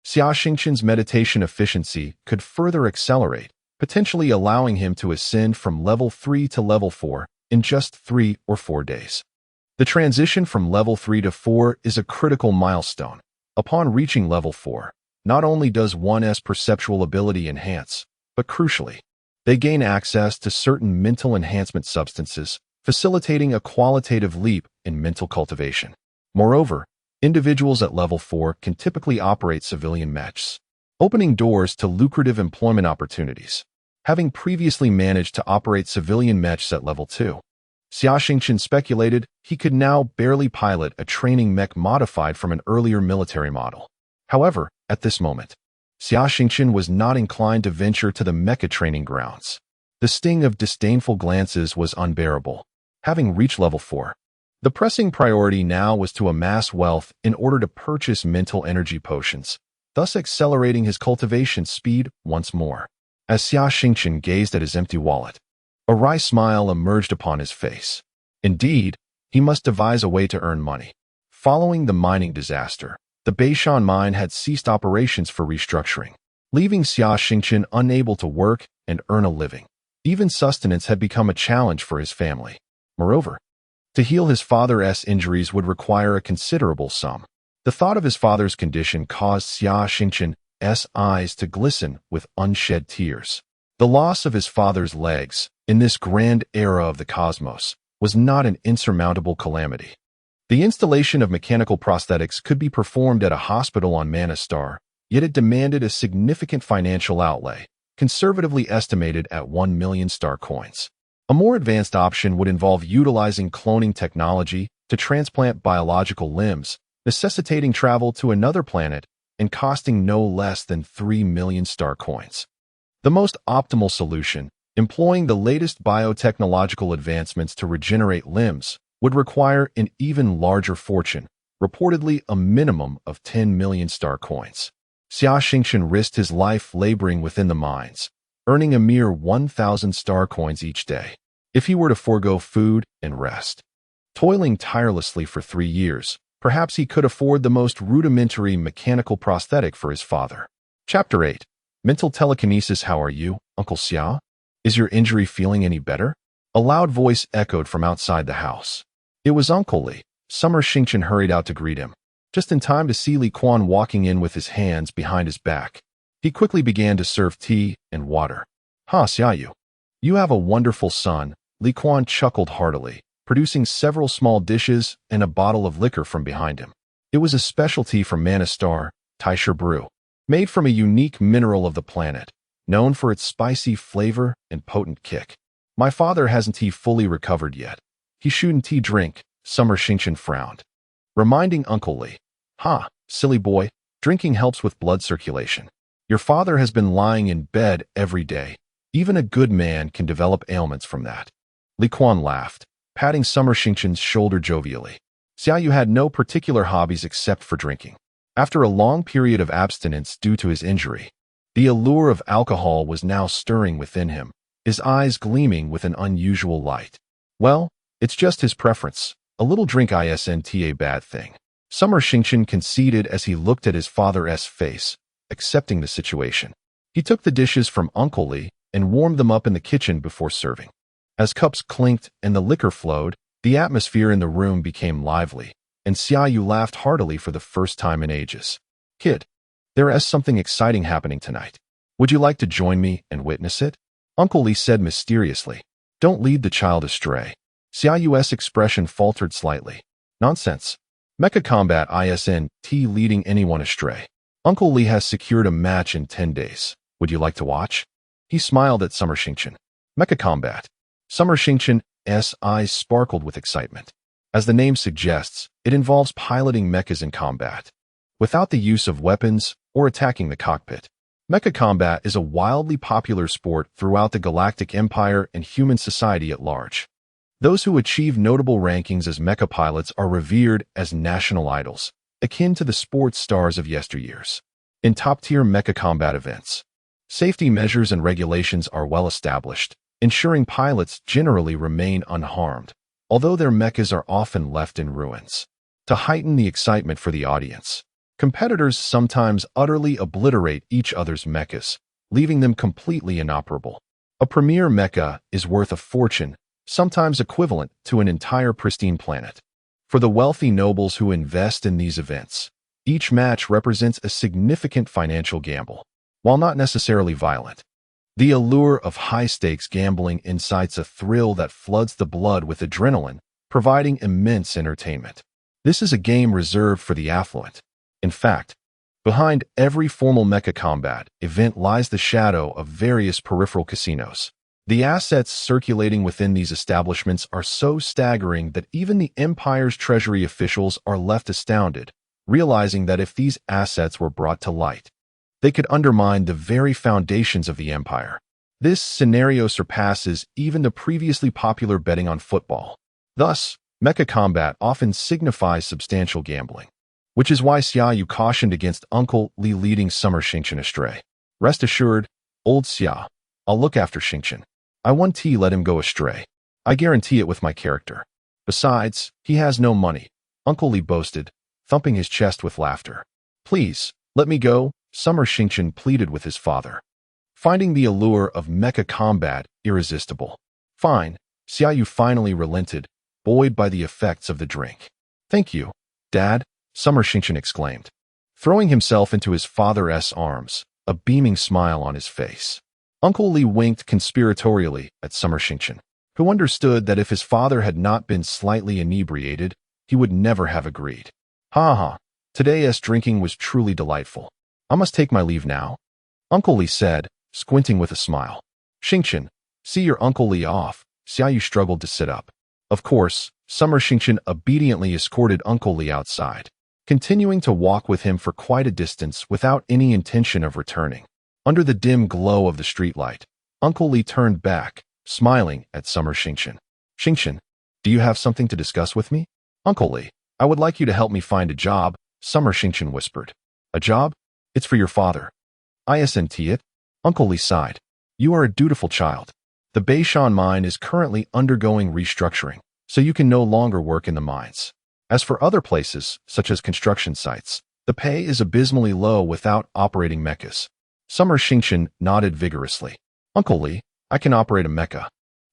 Xia Xingchen's meditation efficiency could further accelerate, potentially allowing him to ascend from level 3 to level 4 in just 3 or 4 days. The transition from level 3 to 4 is a critical milestone. Upon reaching level 4, not only does one's perceptual ability enhance, but crucially, they gain access to certain mental enhancement substances, facilitating a qualitative leap in mental cultivation. Moreover, individuals at level 4 can typically operate civilian mechs, opening doors to lucrative employment opportunities. Having previously managed to operate civilian mechs at level 2, Xia Xingchen speculated he could now barely pilot a training mech modified from an earlier military model. However, at this moment, Xia Xingchen was not inclined to venture to the Mecha training grounds. The sting of disdainful glances was unbearable. Having reached level 4, the pressing priority now was to amass wealth in order to purchase mental energy potions, thus accelerating his cultivation speed once more. As Xia Xingchen gazed at his empty wallet, a wry smile emerged upon his face. Indeed, he must devise a way to earn money. Following the mining disaster, the Beishan mine had ceased operations for restructuring, leaving Xia Xingchen unable to work and earn a living. Even sustenance had become a challenge for his family. Moreover, to heal his father's injuries would require a considerable sum. The thought of his father's condition caused Xia Xingchen's eyes to glisten with unshed tears. The loss of his father's legs, in this grand era of the cosmos, was not an insurmountable calamity. The installation of mechanical prosthetics could be performed at a hospital on Mana Star, yet it demanded a significant financial outlay, conservatively estimated at 1 million star coins. A more advanced option would involve utilizing cloning technology to transplant biological limbs, necessitating travel to another planet and costing no less than 3 million star coins. The most optimal solution, employing the latest biotechnological advancements to regenerate limbs, would require an even larger fortune, reportedly a minimum of 10 million star coins. Xia Xingchen risked his life laboring within the mines, earning a mere 1,000 star coins each day. If he were to forego food and rest, toiling tirelessly for 3 years, perhaps he could afford the most rudimentary mechanical prosthetic for his father. Chapter 8. Mental Telekinesis. How are you, Uncle Xia? Is your injury feeling any better? A loud voice echoed from outside the house. It was Uncle Li. Summer Xingchen hurried out to greet him, just in time to see Li Quan walking in with his hands behind his back. He quickly began to serve tea and water. Ha, Xiaoyu. You have a wonderful son, Li Quan chuckled heartily, producing several small dishes and a bottle of liquor from behind him. It was a specialty from Mana Star, Taisher Brew, made from a unique mineral of the planet, known for its spicy flavor and potent kick. My father hasn't fully recovered yet. He shouldn't drink, Summer Xingchen frowned, reminding Uncle Li. Ha, silly boy, drinking helps with blood circulation. Your father has been lying in bed every day. Even a good man can develop ailments from that. Li Quan laughed, patting Summer Xingchen's shoulder jovially. Xiaoyu had no particular hobbies except for drinking. After a long period of abstinence due to his injury, the allure of alcohol was now stirring within him, his eyes gleaming with an unusual light. Well, it's just his preference. A little drink isn't a bad thing. Summer Xingchen conceded as he looked at his father's face, accepting the situation. He took the dishes from Uncle Li and warmed them up in the kitchen before serving. As cups clinked and the liquor flowed, the atmosphere in the room became lively, and Xiaoyu laughed heartily for the first time in ages. Kid, there is something exciting happening tonight. Would you like to join me and witness it? Uncle Li said mysteriously. Don't lead the child astray. Xiaoyu's expression faltered slightly. Nonsense. Mecha combat isn't leading anyone astray. Uncle Li has secured a match in 10 days. Would you like to watch? He smiled at Summer Xingchen. Mecha combat. Summer Xingchen's eyes sparkled with excitement. As the name suggests, it involves piloting mechas in combat, without the use of weapons or attacking the cockpit. Mecha combat is a wildly popular sport throughout the Galactic Empire and human society at large. Those who achieve notable rankings as mecha pilots are revered as national idols, akin to the sports stars of yesteryears. In top-tier mecha combat events, safety measures and regulations are well established, ensuring pilots generally remain unharmed, although their mechas are often left in ruins. to heighten the excitement for the audience. Competitors sometimes utterly obliterate each other's mechas, leaving them completely inoperable. A premier mecha is worth a fortune, sometimes equivalent to an entire pristine planet. For the wealthy nobles who invest in these events, each match represents a significant financial gamble, while not necessarily violent. The allure of high-stakes gambling incites a thrill that floods the blood with adrenaline, providing immense entertainment. This is a game reserved for the affluent. In fact, behind every formal mecha combat event lies the shadow of various peripheral casinos. The assets circulating within these establishments are so staggering that even the Empire's treasury officials are left astounded, realizing that if these assets were brought to light, they could undermine the very foundations of the Empire. This scenario surpasses even the previously popular betting on football. Thus, mecha combat often signifies substantial gambling, which is why Xia Yu cautioned against Uncle Li leading Summer Xingchen astray. Rest assured, old Xia, I'll look after Xingchen. I won't let him go astray. I guarantee it with my character. Besides, he has no money, Uncle Li boasted, thumping his chest with laughter. Please, let me go, Summer Xingchen pleaded with his father, finding the allure of mecha combat irresistible. Fine, Xia Yu finally relented, buoyed by the effects of the drink. Thank you, Dad, Summer Xingchen exclaimed, throwing himself into his father's arms, a beaming smile on his face. Uncle Li winked conspiratorially at Summer Xingchen, who understood that if his father had not been slightly inebriated, he would never have agreed. Ha ha, today's drinking was truly delightful. I must take my leave now, Uncle Li said, squinting with a smile. Xingchen, see your Uncle Li off. Xia Yu struggled to sit up. Of course, Summer Xingchen obediently escorted Uncle Li outside, continuing to walk with him for quite a distance without any intention of returning. Under the dim glow of the streetlight, Uncle Li turned back, smiling at Summer Xingchen. Xingchen, do you have something to discuss with me? Uncle Li, I would like you to help me find a job, Summer Xingchen whispered. A job? It's for your father. Isn't it? Uncle Li sighed. You are a dutiful child. The Beishan mine is currently undergoing restructuring, so you can no longer work in the mines. As for other places, such as construction sites, the pay is abysmally low without operating mechas. Summer Xingchen nodded vigorously. Uncle Li, I can operate a mecha.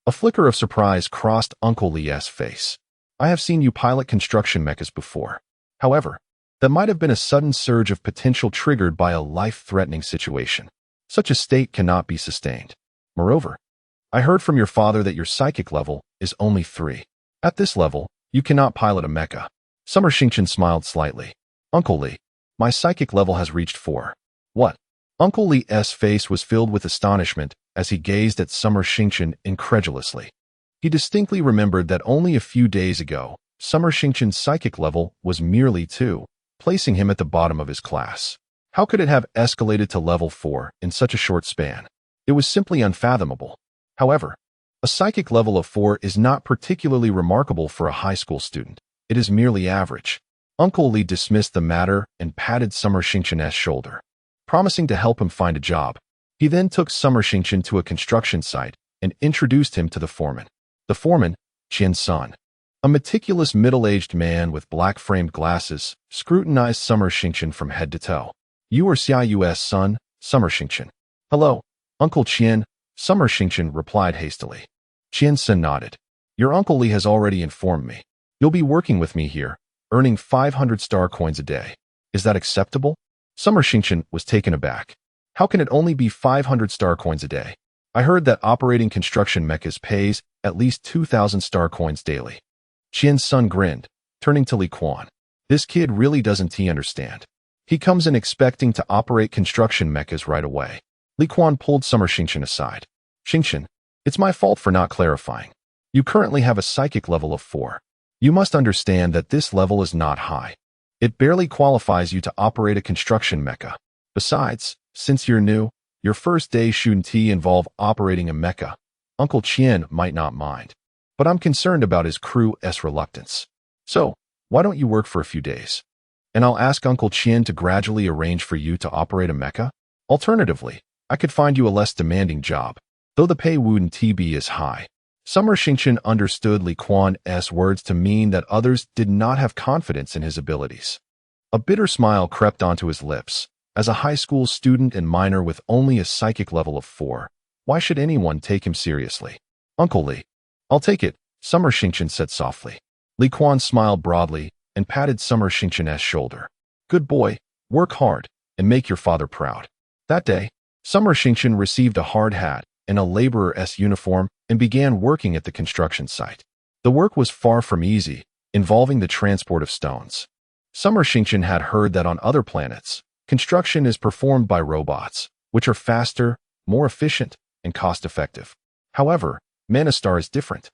A flicker of surprise crossed Uncle Li's face. I have seen you pilot construction mechas before. However, that might have been a sudden surge of potential triggered by a life-threatening situation. Such a state cannot be sustained. Moreover, I heard from your father that your psychic level is only 3. At this level, you cannot pilot a mecha. Summer Xingchen smiled slightly. Uncle Li, my psychic level has reached 4. What? Uncle Li's face was filled with astonishment as he gazed at Summer Xingchen incredulously. He distinctly remembered that only a few days ago, Summer Xingchen's psychic level was merely 2, placing him at the bottom of his class. How could it have escalated to level 4 in such a short span? It was simply unfathomable. However, a psychic level of 4 is not particularly remarkable for a high school student. It is merely average. Uncle Li dismissed the matter and patted Summer Xingchen's shoulder, promising to help him find a job. He then took Summer Xingchen to a construction site and introduced him to the foreman. The foreman, Qian's son, a meticulous middle-aged man with black-framed glasses, scrutinized Summer Xingchen from head to toe. You are Xia Yu's son, Summer Xingchen. Hello, Uncle Qian, Summer Xingchen replied hastily. Qian's son nodded. Your Uncle Li has already informed me. You'll be working with me here, earning 500 star coins a day. Is that acceptable? Summer Xingchen was taken aback. How can it only be 500 star coins a day? I heard that operating construction mechas pays at least 2,000 star coins daily. Qian's son grinned, turning to Li Quan. This kid really doesn't understand. He comes in expecting to operate construction mechas right away. Li Quan pulled Summer Xingchen aside. Xingchen, it's my fault for not clarifying. You currently have a psychic level of 4. You must understand that this level is not high. It barely qualifies you to operate a construction mecha. Besides, since you're new, your first day shouldn't involve operating a mecha. Uncle Qian might not mind, but I'm concerned about his crew's reluctance. So, why don't you work for a few days? And I'll ask Uncle Qian to gradually arrange for you to operate a mecha. Alternatively, I could find you a less demanding job, though the pay wouldn't be as high. Summer Xingchen understood Li Kuan's words to mean that others did not have confidence in his abilities. A bitter smile crept onto his lips. As a high school student and minor with only a psychic level of 4, why should anyone take him seriously? Uncle Li. I'll take it, Summer Xingchen said softly. Li Kuan smiled broadly and patted Summer Xingchen's shoulder. Good boy, work hard, and make your father proud. That day, Summer Xingchen received a hard hat and a laborer's uniform and began working at the construction site. The work was far from easy, involving the transport of stones. Summer Xingchen had heard that on other planets, construction is performed by robots, which are faster, more efficient, and cost-effective. However, Mana Star is different.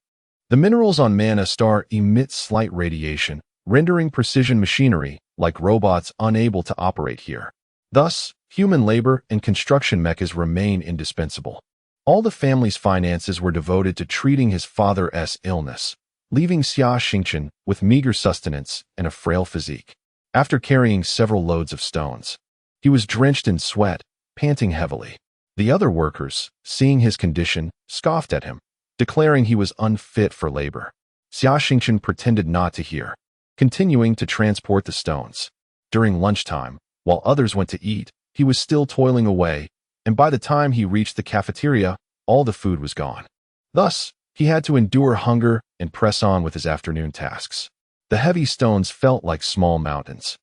The minerals on Mana Star emit slight radiation, rendering precision machinery, like robots, unable to operate here. Thus, human labor and construction mechas remain indispensable. All the family's finances were devoted to treating his father's illness, leaving Xia Xingchen with meager sustenance and a frail physique. After carrying several loads of stones, he was drenched in sweat, panting heavily. The other workers, seeing his condition, scoffed at him, declaring he was unfit for labor. Xia Xingchen pretended not to hear, continuing to transport the stones. During lunchtime, while others went to eat, he was still toiling away, and by the time he reached the cafeteria, all the food was gone. Thus, he had to endure hunger and press on with his afternoon tasks. The heavy stones felt like small mountains.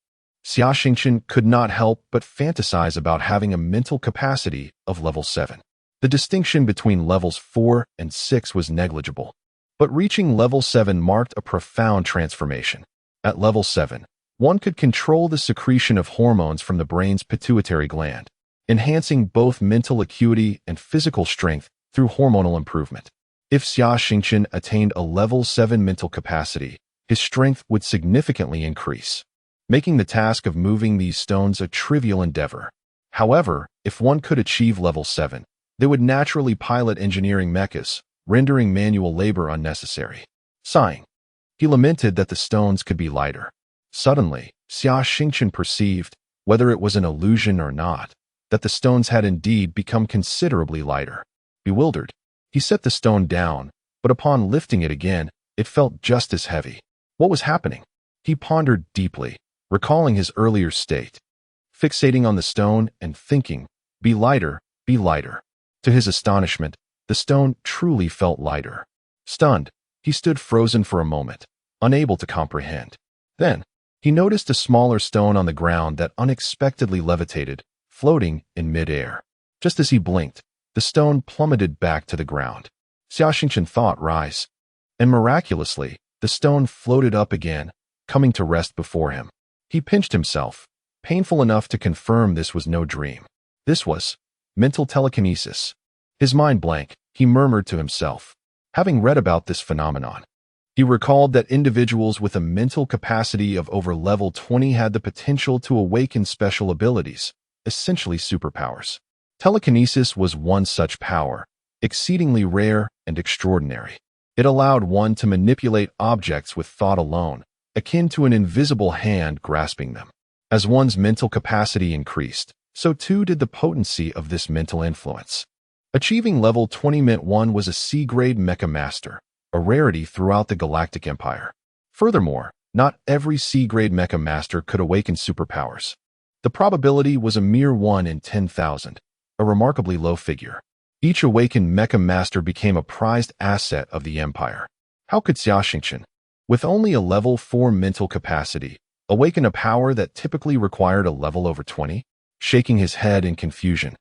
Xia Xingchen could not help but fantasize about having a mental capacity of level 7. The distinction between levels 4 and 6 was negligible, but reaching level 7 marked a profound transformation. At level 7, one could control the secretion of hormones from the brain's pituitary gland, enhancing both mental acuity and physical strength through hormonal improvement. If Xia Xingchen attained a level 7 mental capacity, his strength would significantly increase, making the task of moving these stones a trivial endeavor. However, if one could achieve level 7, they would naturally pilot engineering mechas, rendering manual labor unnecessary. Sighing, he lamented that the stones could be lighter. Suddenly, Xia Xingchen perceived, whether it was an illusion or not, that the stones had indeed become considerably lighter. Bewildered, he set the stone down, but upon lifting it again, it felt just as heavy. What was happening? He pondered deeply, recalling his earlier state, fixating on the stone and thinking, be lighter, be lighter. To his astonishment, the stone truly felt lighter. Stunned, he stood frozen for a moment, unable to comprehend. Then, he noticed a smaller stone on the ground that unexpectedly levitated, floating in mid-air. Just as he blinked, the stone plummeted back to the ground. Xia Xingchen thought rise, and miraculously, the stone floated up again, coming to rest before him. He pinched himself, painful enough to confirm this was no dream. This was mental telekinesis. His mind blank, he murmured to himself, having read about this phenomenon. He recalled that individuals with a mental capacity of over level 20 had the potential to awaken special abilities, essentially superpowers. Telekinesis was one such power, exceedingly rare and extraordinary. It allowed one to manipulate objects with thought alone, akin to an invisible hand grasping them. As one's mental capacity increased, so too did the potency of this mental influence. Achieving level 20 meant one was a C-grade Mecha master, a rarity throughout the Galactic Empire. Furthermore, not every C-grade Mecha master could awaken superpowers. The probability was a mere 1 in 10,000, a remarkably low figure. Each awakened Mecha master became a prized asset of the Empire. How could Xia Xingchen, with only a level 4 mental capacity, awaken a power that typically required a level over 20? Shaking his head in confusion,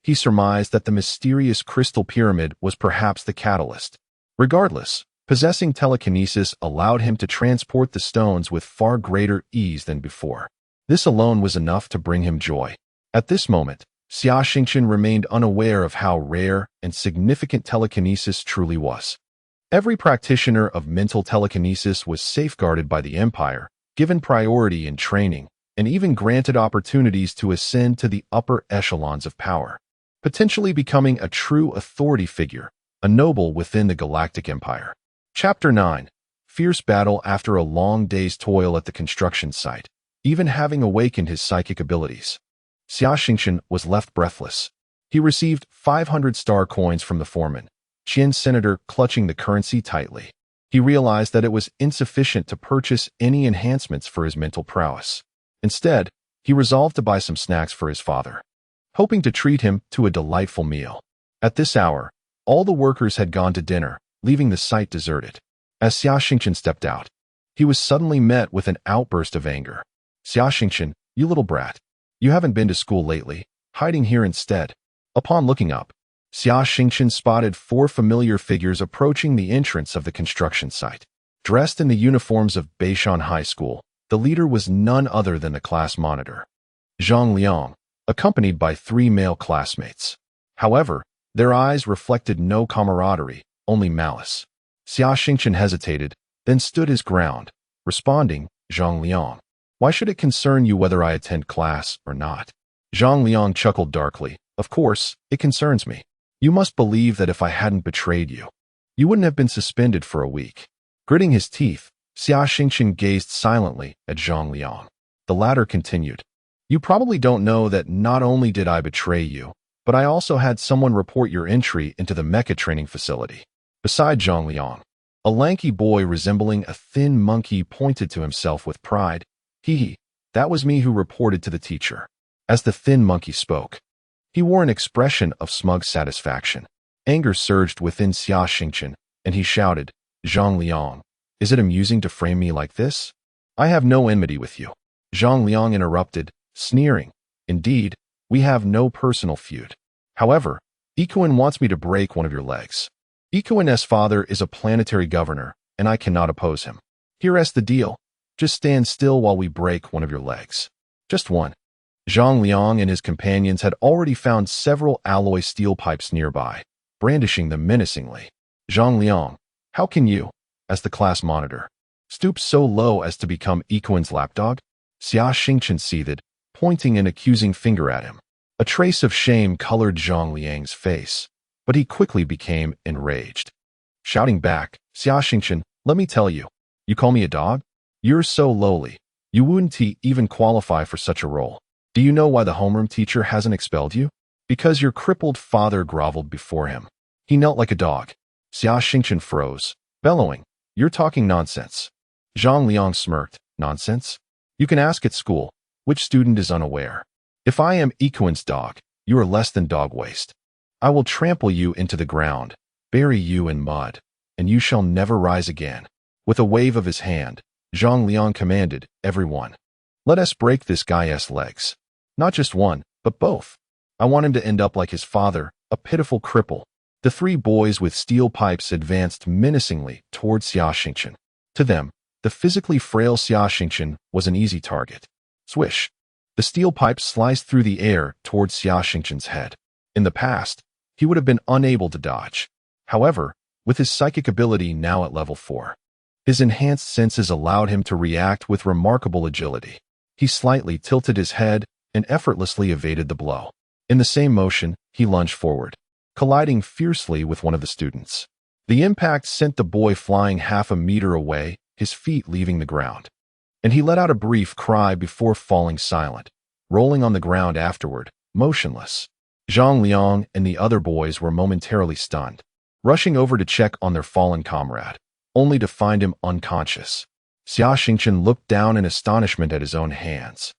he surmised that the mysterious crystal pyramid was perhaps the catalyst. Regardless, possessing telekinesis allowed him to transport the stones with far greater ease than before. This alone was enough to bring him joy. At this moment, Xia Xingchen remained unaware of how rare and significant telekinesis truly was. Every practitioner of mental telekinesis was safeguarded by the Empire, given priority in training, and even granted opportunities to ascend to the upper echelons of power, potentially becoming a true authority figure, a noble within the Galactic Empire. Chapter 9. Fierce battle after a long day's toil at the construction site, even having awakened his psychic abilities. Xia Xingchen was left breathless. He received 500 star coins from the foreman, Qian's senator clutching the currency tightly. He realized that it was insufficient to purchase any enhancements for his mental prowess. Instead, he resolved to buy some snacks for his father, hoping to treat him to a delightful meal. At this hour, all the workers had gone to dinner, leaving the site deserted. As Xia Xingchen stepped out, he was suddenly met with an outburst of anger. "Xia Xingchen, you little brat. You haven't been to school lately, hiding here instead." Upon looking up, Xia Xingchen spotted 4 familiar figures approaching the entrance of the construction site. Dressed in the uniforms of Beishan High School, the leader was none other than the class monitor, Zhang Liang, accompanied by 3 male classmates. However, their eyes reflected no camaraderie, only malice. Xia Xingchen hesitated, then stood his ground, responding, "Zhang Liang, why should it concern you whether I attend class or not?" Zhang Liang chuckled darkly. "Of course, it concerns me. You must believe that if I hadn't betrayed you, you wouldn't have been suspended for a week." Gritting his teeth, Xia Xingchen gazed silently at Zhang Liang. The latter continued, "You probably don't know that not only did I betray you, but I also had someone report your entry into the Mecha training facility." Beside Zhang Liang, a lanky boy resembling a thin monkey pointed to himself with pride. "Hee, that was me who reported to the teacher." As the thin monkey spoke, he wore an expression of smug satisfaction. Anger surged within Xia Xingchen, and he shouted, "Zhang Liang, is it amusing to frame me like this? I have no enmity with you." Zhang Liang interrupted, sneering, "Indeed, we have no personal feud. However, Ikuan wants me to break one of your legs. Ikuan's father is a planetary governor, and I cannot oppose him. Here's the deal. Just stand still while we break one of your legs. Just one." Zhang Liang and his companions had already found several alloy steel pipes nearby, brandishing them menacingly. "Zhang Liang, how can you, as the class monitor, stoop so low as to become Ikuan's lapdog?" Xia Xingchen seethed, pointing an accusing finger at him. A trace of shame colored Zhang Liang's face, but he quickly became enraged. Shouting back, "Xia Xingchen, let me tell you, you call me a dog? You're so lowly. You wouldn't even qualify for such a role. Do you know why the homeroom teacher hasn't expelled you? Because your crippled father groveled before him. He knelt like a dog." Xia Xingchen froze, bellowing, "You're talking nonsense." Zhang Liang smirked, "Nonsense? You can ask at school, which student is unaware? If I am Ikuan's dog, you are less than dog waste. I will trample you into the ground, bury you in mud, and you shall never rise again." With a wave of his hand, Zhang Liang commanded, "Everyone, let us break this guy's legs. Not just one, but both. I want him to end up like his father, a pitiful cripple." The 3 boys with steel pipes advanced menacingly towards Xia Xingchen. To them, the physically frail Xia Xingchen was an easy target. Swish! The steel pipe sliced through the air towards Xia Xingchen's head. In the past, he would have been unable to dodge. However, with his psychic ability now at level 4, his enhanced senses allowed him to react with remarkable agility. He slightly tilted his head and effortlessly evaded the blow. In the same motion, he lunged forward, colliding fiercely with one of the students. The impact sent the boy flying half a meter away, his feet leaving the ground. And he let out a brief cry before falling silent, rolling on the ground afterward, motionless. Zhang Liang and the other boys were momentarily stunned, rushing over to check on their fallen comrade, only to find him unconscious. Xia Xingchen looked down in astonishment at his own hands,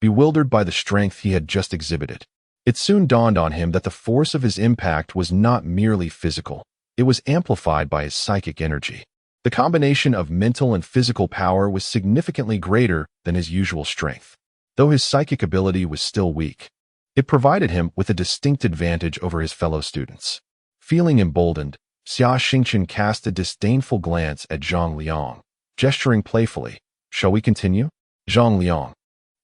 bewildered by the strength he had just exhibited. It soon dawned on him that the force of his impact was not merely physical, it was amplified by his psychic energy. The combination of mental and physical power was significantly greater than his usual strength. Though his psychic ability was still weak, it provided him with a distinct advantage over his fellow students. Feeling emboldened, Xia Xingchen cast a disdainful glance at Zhang Liang, gesturing playfully. "Shall we continue?" Zhang Liang,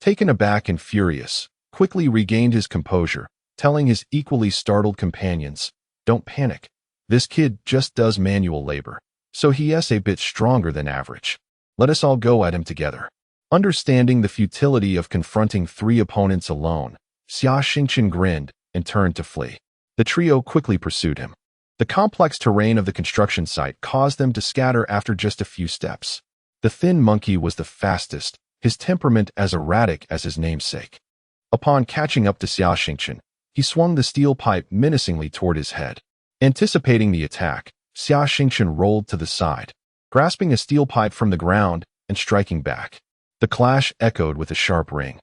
taken aback and furious, quickly regained his composure, telling his equally startled companions, "Don't panic. This kid just does manual labor, so he is a bit stronger than average. Let us all go at him together." Understanding the futility of confronting 3 opponents alone, Xia Xingchen grinned and turned to flee. The trio quickly pursued him. The complex terrain of the construction site caused them to scatter after just a few steps. The thin monkey was the fastest, his temperament as erratic as his namesake. Upon catching up to Xia Xingchen, he swung the steel pipe menacingly toward his head. Anticipating the attack, Xia Xingchen rolled to the side, grasping a steel pipe from the ground and striking back. The clash echoed with a sharp ring,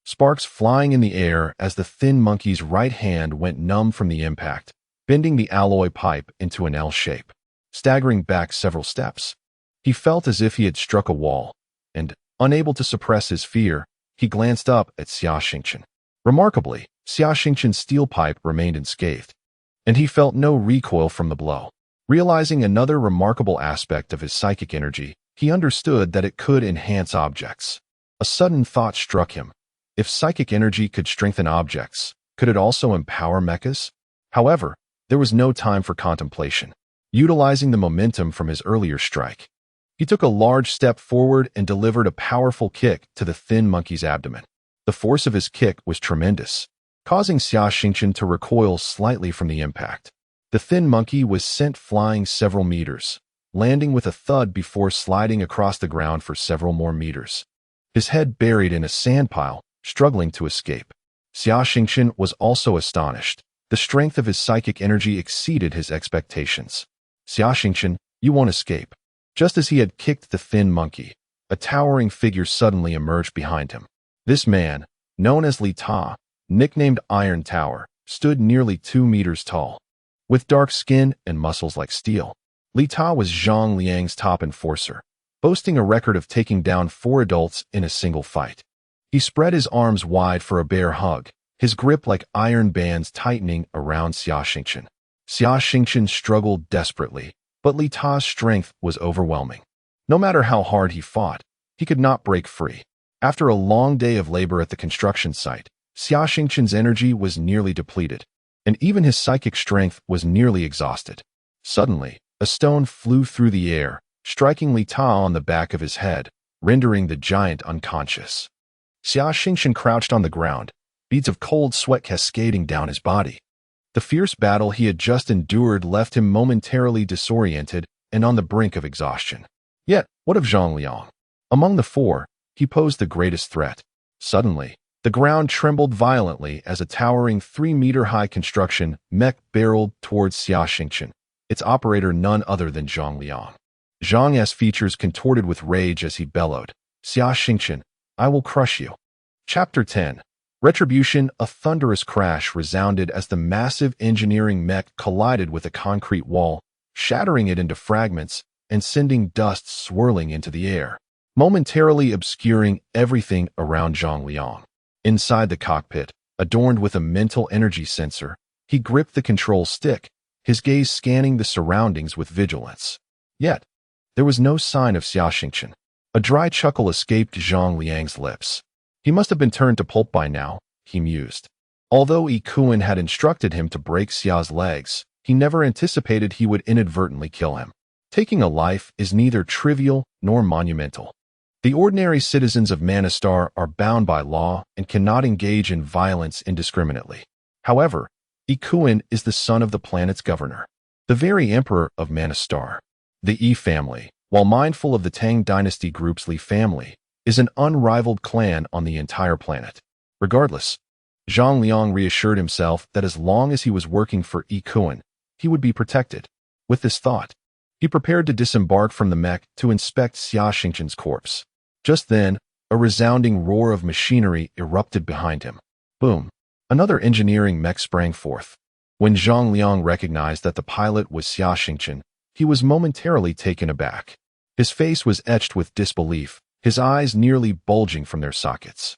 sparks flying in the air as the thin monkey's right hand went numb from the impact, bending the alloy pipe into an L shape. Staggering back several steps, he felt as if he had struck a wall, and, unable to suppress his fear, he glanced up at Xia Xingchen. Remarkably, Xia Xingchen's steel pipe remained unscathed, and he felt no recoil from the blow. Realizing another remarkable aspect of his psychic energy, he understood that it could enhance objects. A sudden thought struck him. If psychic energy could strengthen objects, could it also empower mechas? However, there was no time for contemplation. Utilizing the momentum from his earlier strike, he took a large step forward and delivered a powerful kick to the thin monkey's abdomen. The force of his kick was tremendous, causing Xia Xingchen to recoil slightly from the impact. The thin monkey was sent flying several meters, landing with a thud before sliding across the ground for several more meters, his head buried in a sand pile, struggling to escape. Xia Xingchen was also astonished. The strength of his psychic energy exceeded his expectations. Xia Xingchen, you won't escape. Just as he had kicked the thin monkey, a towering figure suddenly emerged behind him. This man, known as Li Ta, nicknamed Iron Tower, stood nearly 2 meters tall. With dark skin and muscles like steel, Li Ta was Zhang Liang's top enforcer, boasting a record of taking down 4 adults in a single fight. He spread his arms wide for a bear hug, his grip like iron bands tightening around Xia Xingchen. Xia Xingchen struggled desperately, but Li Ta's strength was overwhelming. No matter how hard he fought, he could not break free. After a long day of labor at the construction site, Xia Xingchen's energy was nearly depleted, and even his psychic strength was nearly exhausted. Suddenly, a stone flew through the air, striking Li Ta on the back of his head, rendering the giant unconscious. Xia Xingchen crouched on the ground, beads of cold sweat cascading down his body. The fierce battle he had just endured left him momentarily disoriented and on the brink of exhaustion. Yet, what of Zhang Liang? Among the 4, he posed the greatest threat. Suddenly, the ground trembled violently as a towering 3-meter-high construction Mech barreled towards Xia Xingchen, its operator none other than Zhang Liang. Zhang's features contorted with rage as he bellowed, "Xia Xingchen, I will crush you." Chapter 10. Retribution. A thunderous crash resounded as the massive engineering mech collided with a concrete wall, shattering it into fragments and sending dust swirling into the air, momentarily obscuring everything around Zhang Liang. Inside the cockpit, adorned with a mental energy sensor, he gripped the control stick, his gaze scanning the surroundings with vigilance. Yet, there was no sign of Xia Xingchen. A dry chuckle escaped Zhang Liang's lips. He must have been turned to pulp by now, he mused. Although Yi Kuan had instructed him to break Xia's legs, he never anticipated he would inadvertently kill him. Taking a life is neither trivial nor monumental. The ordinary citizens of Manastar are bound by law and cannot engage in violence indiscriminately. However, Yi Kuan is the son of the planet's governor, the very emperor of Manastar. The Yi family, while mindful of the Tang dynasty group's Li family, is an unrivaled clan on the entire planet. Regardless, Zhang Liang reassured himself that as long as he was working for Yi Kuan, he would be protected. With this thought, he prepared to disembark from the mech to inspect Xia Xingchen's corpse. Just then, a resounding roar of machinery erupted behind him. Boom! Another engineering mech sprang forth. When Zhang Liang recognized that the pilot was Xia Xingchen, he was momentarily taken aback. His face was etched with disbelief, his eyes nearly bulging from their sockets.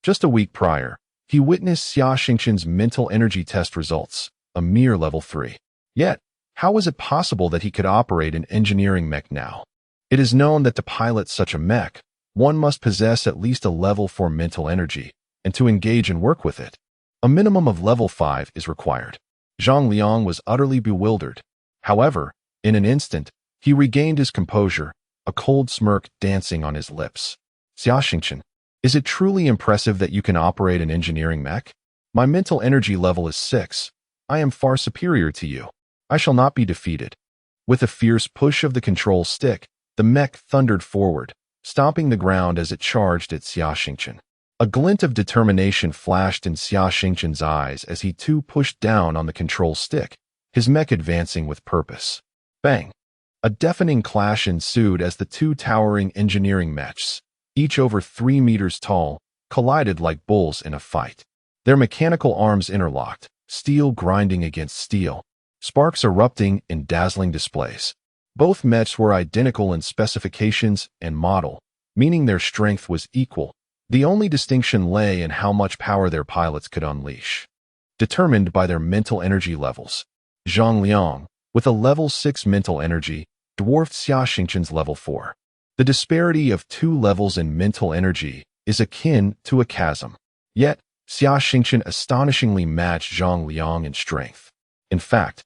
Just a week prior, he witnessed Xia Xingchen's mental energy test results, a mere level 3. Yet, how was it possible that he could operate an engineering mech now? It is known that to pilot such a mech, one must possess at least a level 4 mental energy, and to engage and work with it, a minimum of level 5 is required. Zhang Liang was utterly bewildered. However, in an instant, he regained his composure, a cold smirk dancing on his lips. Xia Xingchen, is it truly impressive that you can operate an engineering mech? My mental energy level is 6. I am far superior to you. I shall not be defeated. With a fierce push of the control stick, the mech thundered forward, stomping the ground as it charged at Xia Xingchen. A glint of determination flashed in Xia Xingchen's eyes as he too pushed down on the control stick, his mech advancing with purpose. Bang! A deafening clash ensued as the two towering engineering mechs, each over 3 meters tall, collided like bulls in a fight. Their mechanical arms interlocked, steel grinding against steel, sparks erupting in dazzling displays. Both mechs were identical in specifications and model, meaning their strength was equal. The only distinction lay in how much power their pilots could unleash, determined by their mental energy levels. Zhang Liang, with a level 6 mental energy, dwarfed Xia Xingchen's level 4. The disparity of 2 levels in mental energy is akin to a chasm. Yet, Xia Xingchen astonishingly matched Zhang Liang in strength. In fact,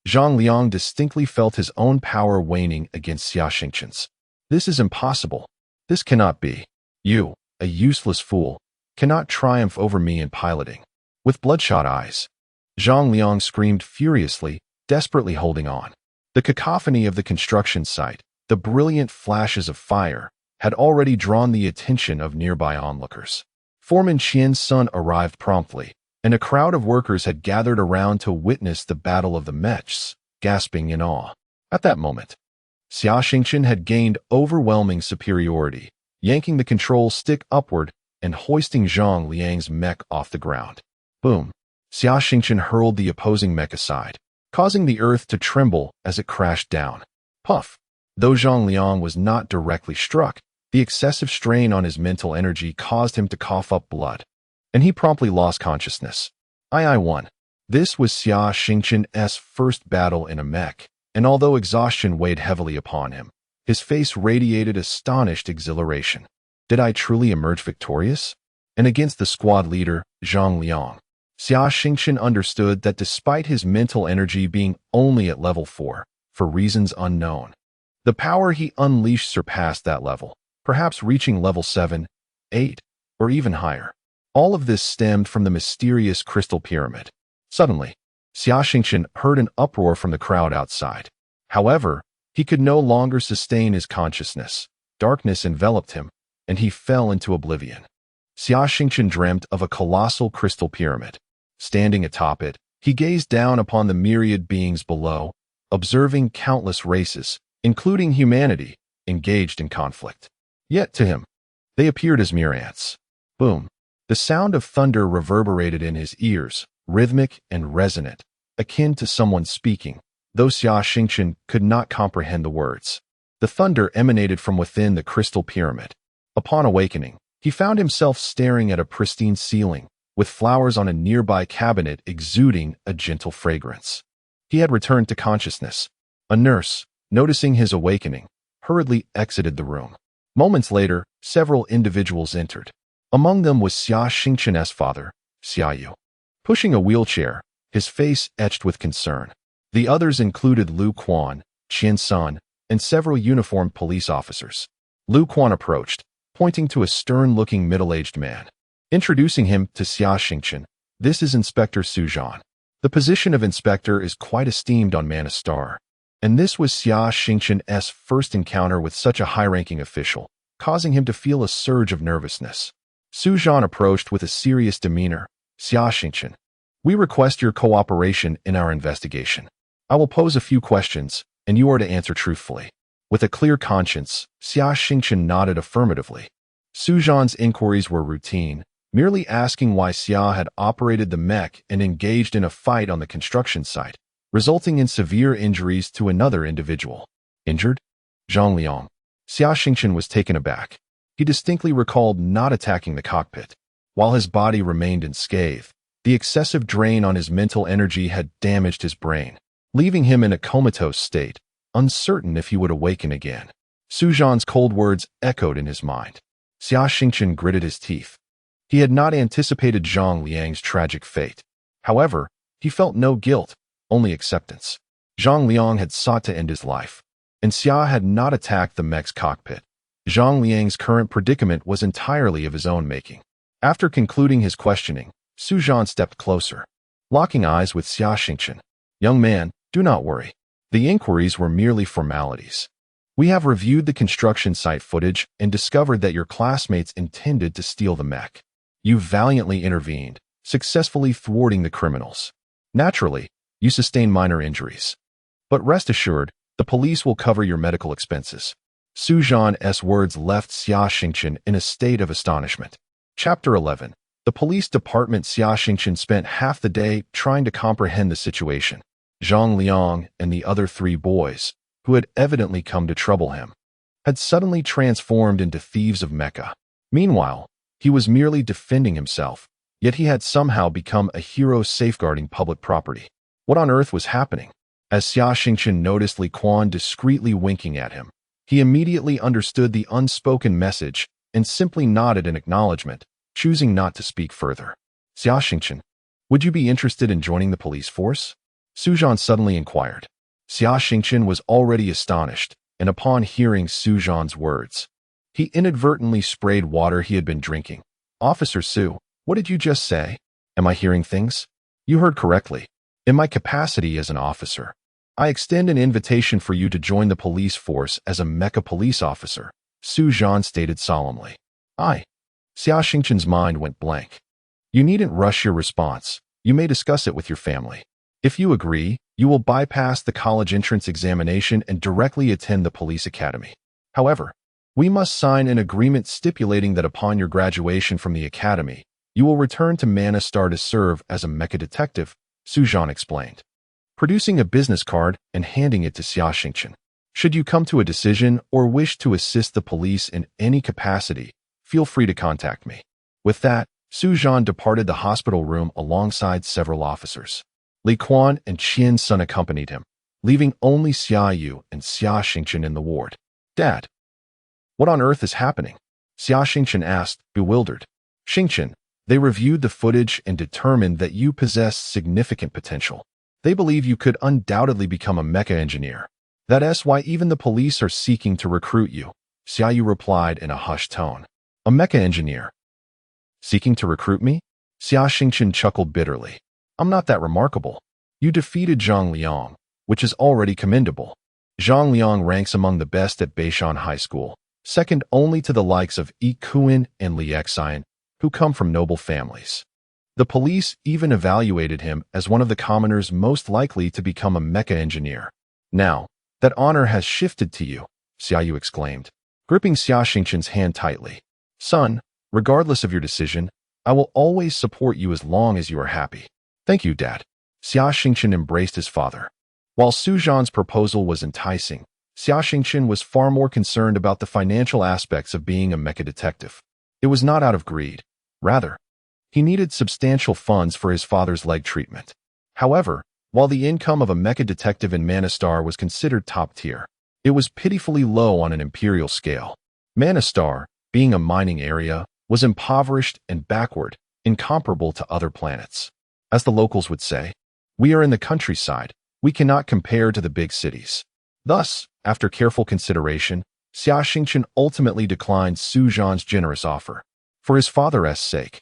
Zhang Liang distinctly felt his own power waning against Xia Xingchen's. This is impossible. This cannot be. You, a useless fool, cannot triumph over me in piloting. With bloodshot eyes, Zhang Liang screamed furiously, desperately holding on. The cacophony of the construction site, the brilliant flashes of fire, had already drawn the attention of nearby onlookers. Foreman Qian's son arrived promptly, and a crowd of workers had gathered around to witness the battle of the mechs, gasping in awe. At that moment, Xia Xingchen had gained overwhelming superiority, yanking the control stick upward and hoisting Zhang Liang's mech off the ground. Boom! Xia Xingchen hurled the opposing mech aside, causing the earth to tremble as it crashed down. Puff! Though Zhang Liang was not directly struck, the excessive strain on his mental energy caused him to cough up blood, and he promptly lost consciousness. I won. This was Xia Xingchen's first battle in a mech, and although exhaustion weighed heavily upon him, his face radiated astonished exhilaration. Did I truly emerge victorious? And against the squad leader, Zhang Liang, Xia Xingchen understood that despite his mental energy being only at level 4, for reasons unknown, the power he unleashed surpassed that level, perhaps reaching level 7, 8, or even higher. All of this stemmed from the mysterious crystal pyramid. Suddenly, Xia Xingchen heard an uproar from the crowd outside. However, he could no longer sustain his consciousness. Darkness enveloped him, and he fell into oblivion. Xia Xingchen dreamt of a colossal crystal pyramid. Standing atop it, he gazed down upon the myriad beings below, observing countless races, including humanity, engaged in conflict. Yet to him, they appeared as mere ants. Boom! The sound of thunder reverberated in his ears, rhythmic and resonant, akin to someone speaking, though Xia Xingchen could not comprehend the words. The thunder emanated from within the crystal pyramid. Upon awakening, he found himself staring at a pristine ceiling, with flowers on a nearby cabinet exuding a gentle fragrance. He had returned to consciousness. A nurse, noticing his awakening, hurriedly exited the room. Moments later, several individuals entered. Among them was Xia Xingchen's father, Xia Yu, pushing a wheelchair, his face etched with concern. The others included Lu Quan, Qian San, and several uniformed police officers. Lu Quan approached, pointing to a stern-looking middle-aged man. Introducing him to Xia Xingchen, "This is Inspector Su Zhan. The position of inspector is quite esteemed on Mana Star." And this was Xia Xingchen's first encounter with such a high-ranking official, causing him to feel a surge of nervousness. Su Zhan approached with a serious demeanor. "Xia Xingchen, we request your cooperation in our investigation. I will pose a few questions, and you are to answer truthfully." With a clear conscience, Xia Xingchen nodded affirmatively. Su Zhan's inquiries were routine, merely asking why Xia had operated the mech and engaged in a fight on the construction site, resulting in severe injuries to another individual. Injured? Zhang Liang. Xia Xingchen was taken aback. He distinctly recalled not attacking the cockpit. While his body remained unscathed, the excessive drain on his mental energy had damaged his brain, leaving him in a comatose state, uncertain if he would awaken again. Su Zhan's cold words echoed in his mind. Xia Xingchen gritted his teeth. He had not anticipated Zhang Liang's tragic fate. However, he felt no guilt, only acceptance. Zhang Liang had sought to end his life, and Xia had not attacked the mech's cockpit. Zhang Liang's current predicament was entirely of his own making. After concluding his questioning, Su Zhan stepped closer, locking eyes with Xia Xingchen. "Young man, do not worry. The inquiries were merely formalities. We have reviewed the construction site footage and discovered that your classmates intended to steal the mech. You valiantly intervened, successfully thwarting the criminals. Naturally, You sustain minor injuries. But rest assured, the police will cover your medical expenses. Su Zhan's words left Xia Xingchen in a state of astonishment. Chapter 11. The police department. Xia Xingchen spent half the day trying to comprehend the situation. Zhang Liang and the other 3 boys, who had evidently come to trouble him, had suddenly transformed into thieves of Mecha. Meanwhile, he was merely defending himself, yet he had somehow become a hero safeguarding public property. What on earth was happening? As Xia Xingchen noticed Li Quan discreetly winking at him, he immediately understood the unspoken message and simply nodded in acknowledgement, choosing not to speak further. Xia Xingchen, would you be interested in joining the police force? Su Zhan suddenly inquired. Xia Xingchen was already astonished, and upon hearing Su Zhan's words, he inadvertently sprayed water he had been drinking. Officer Su, what did you just say? Am I hearing things? You heard correctly. In my capacity as an officer, I extend an invitation for you to join the police force as a Mecha police officer, Su Zhan stated solemnly. Xia Xingchen's mind went blank. You needn't rush your response. You may discuss it with your family. If you agree, you will bypass the college entrance examination and directly attend the police academy. However, we must sign an agreement stipulating that upon your graduation from the academy, you will return to Mana Star to serve as a Mecha detective, Su Zhan explained, producing a business card and handing it to Xia Xingchen. Should you come to a decision or wish to assist the police in any capacity, feel free to contact me. With that, Su Zhan departed the hospital room alongside several officers. Li Quan and Qian Sun accompanied him, leaving only Xia Yu and Xia Xingchen in the ward. Dad, what on earth is happening? Xia Xingchen asked, bewildered. Xingchen, they reviewed the footage and determined that you possess significant potential. They believe you could undoubtedly become a mecha engineer. That's why even the police are seeking to recruit you, Xia Yu replied in a hushed tone. A mecha engineer? Seeking to recruit me? Xia Xingchen chuckled bitterly. I'm not that remarkable. You defeated Zhang Liang, which is already commendable. Zhang Liang ranks among the best at Beishan High School, second only to the likes of Yi Kuan and Li Xian, who come from noble families. The police even evaluated him as one of the commoners most likely to become a mecha engineer. Now, that honor has shifted to you, Xia Yu exclaimed, gripping Xia Xingchen's hand tightly. Son, regardless of your decision, I will always support you as long as you are happy. Thank you, Dad. Xia Xingchen embraced his father. While Su Zhan's proposal was enticing, Xia Xingchen was far more concerned about the financial aspects of being a mecha detective. It was not out of greed. Rather, he needed substantial funds for his father's leg treatment. However, while the income of a mecha detective in Mana Star was considered top tier, it was pitifully low on an imperial scale. Mana Star, being a mining area, was impoverished and backward, incomparable to other planets. As the locals would say, we are in the countryside, we cannot compare to the big cities. Thus, after careful consideration, Xia Xingchen ultimately declined Su Zhan's generous offer. For his father's sake,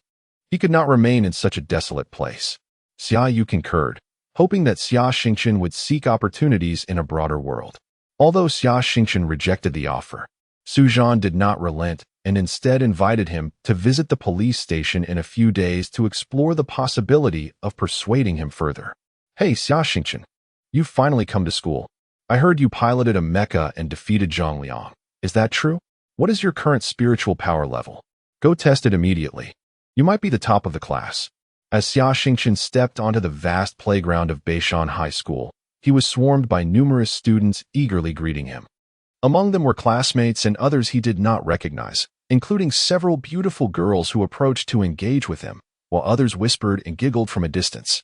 he could not remain in such a desolate place. Xia Yu concurred, hoping that Xia Xingchen would seek opportunities in a broader world. Although Xia Xingchen rejected the offer, Su Zhan did not relent and instead invited him to visit the police station in a few days to explore the possibility of persuading him further. Hey Xia Xingchen, you've finally come to school. I heard you piloted a mecha and defeated Zhang Liang. Is that true? What is your current spiritual power level? Go test it immediately. You might be the top of the class. As Xia Xingchen stepped onto the vast playground of Beishan High School, he was swarmed by numerous students eagerly greeting him. Among them were classmates and others he did not recognize, including several beautiful girls who approached to engage with him, while others whispered and giggled from a distance.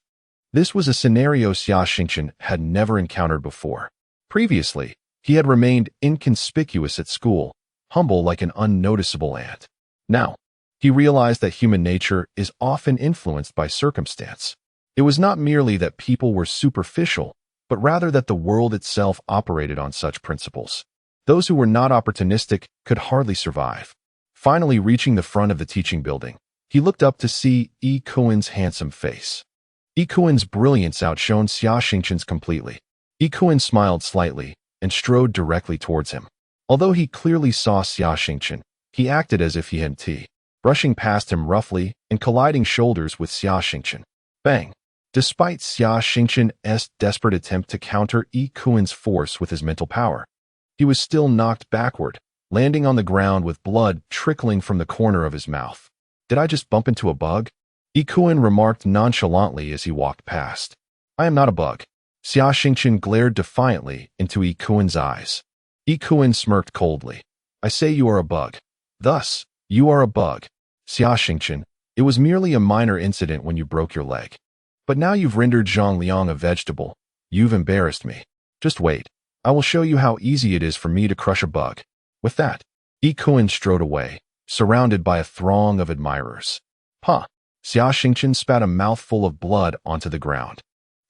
This was a scenario Xia Xingchen had never encountered before. Previously, he had remained inconspicuous at school, humble like an unnoticeable ant. Now, he realized that human nature is often influenced by circumstance. It was not merely that people were superficial, but rather that the world itself operated on such principles. Those who were not opportunistic could hardly survive. Finally reaching the front of the teaching building, he looked up to see Yi Kuan's handsome face. Yi Kuan's brilliance outshone Xia Xingchen's completely. Yi Kuan smiled slightly and strode directly towards him. Although he clearly saw Xia Xingchen, he acted as if he had tea, brushing past him roughly and colliding shoulders with Xia Xingchen. Bang! Despite Xia Xingchen's desperate attempt to counter Yi Kuan's force with his mental power, he was still knocked backward, landing on the ground with blood trickling from the corner of his mouth. "Did I just bump into a bug?" Yi Kuan remarked nonchalantly as he walked past. "I am not a bug." Xia Xingchen glared defiantly into Yi Kuan's eyes. Yi Kuan smirked coldly. "I say you are a bug. Thus, you are a bug. Xia Xingchen, it was merely a minor incident when you broke your leg. But now you've rendered Zhang Liang a vegetable. You've embarrassed me. Just wait. I will show you how easy it is for me to crush a bug." With that, Yi Kuan strode away, surrounded by a throng of admirers. "Huh." Xia Xingchen spat a mouthful of blood onto the ground.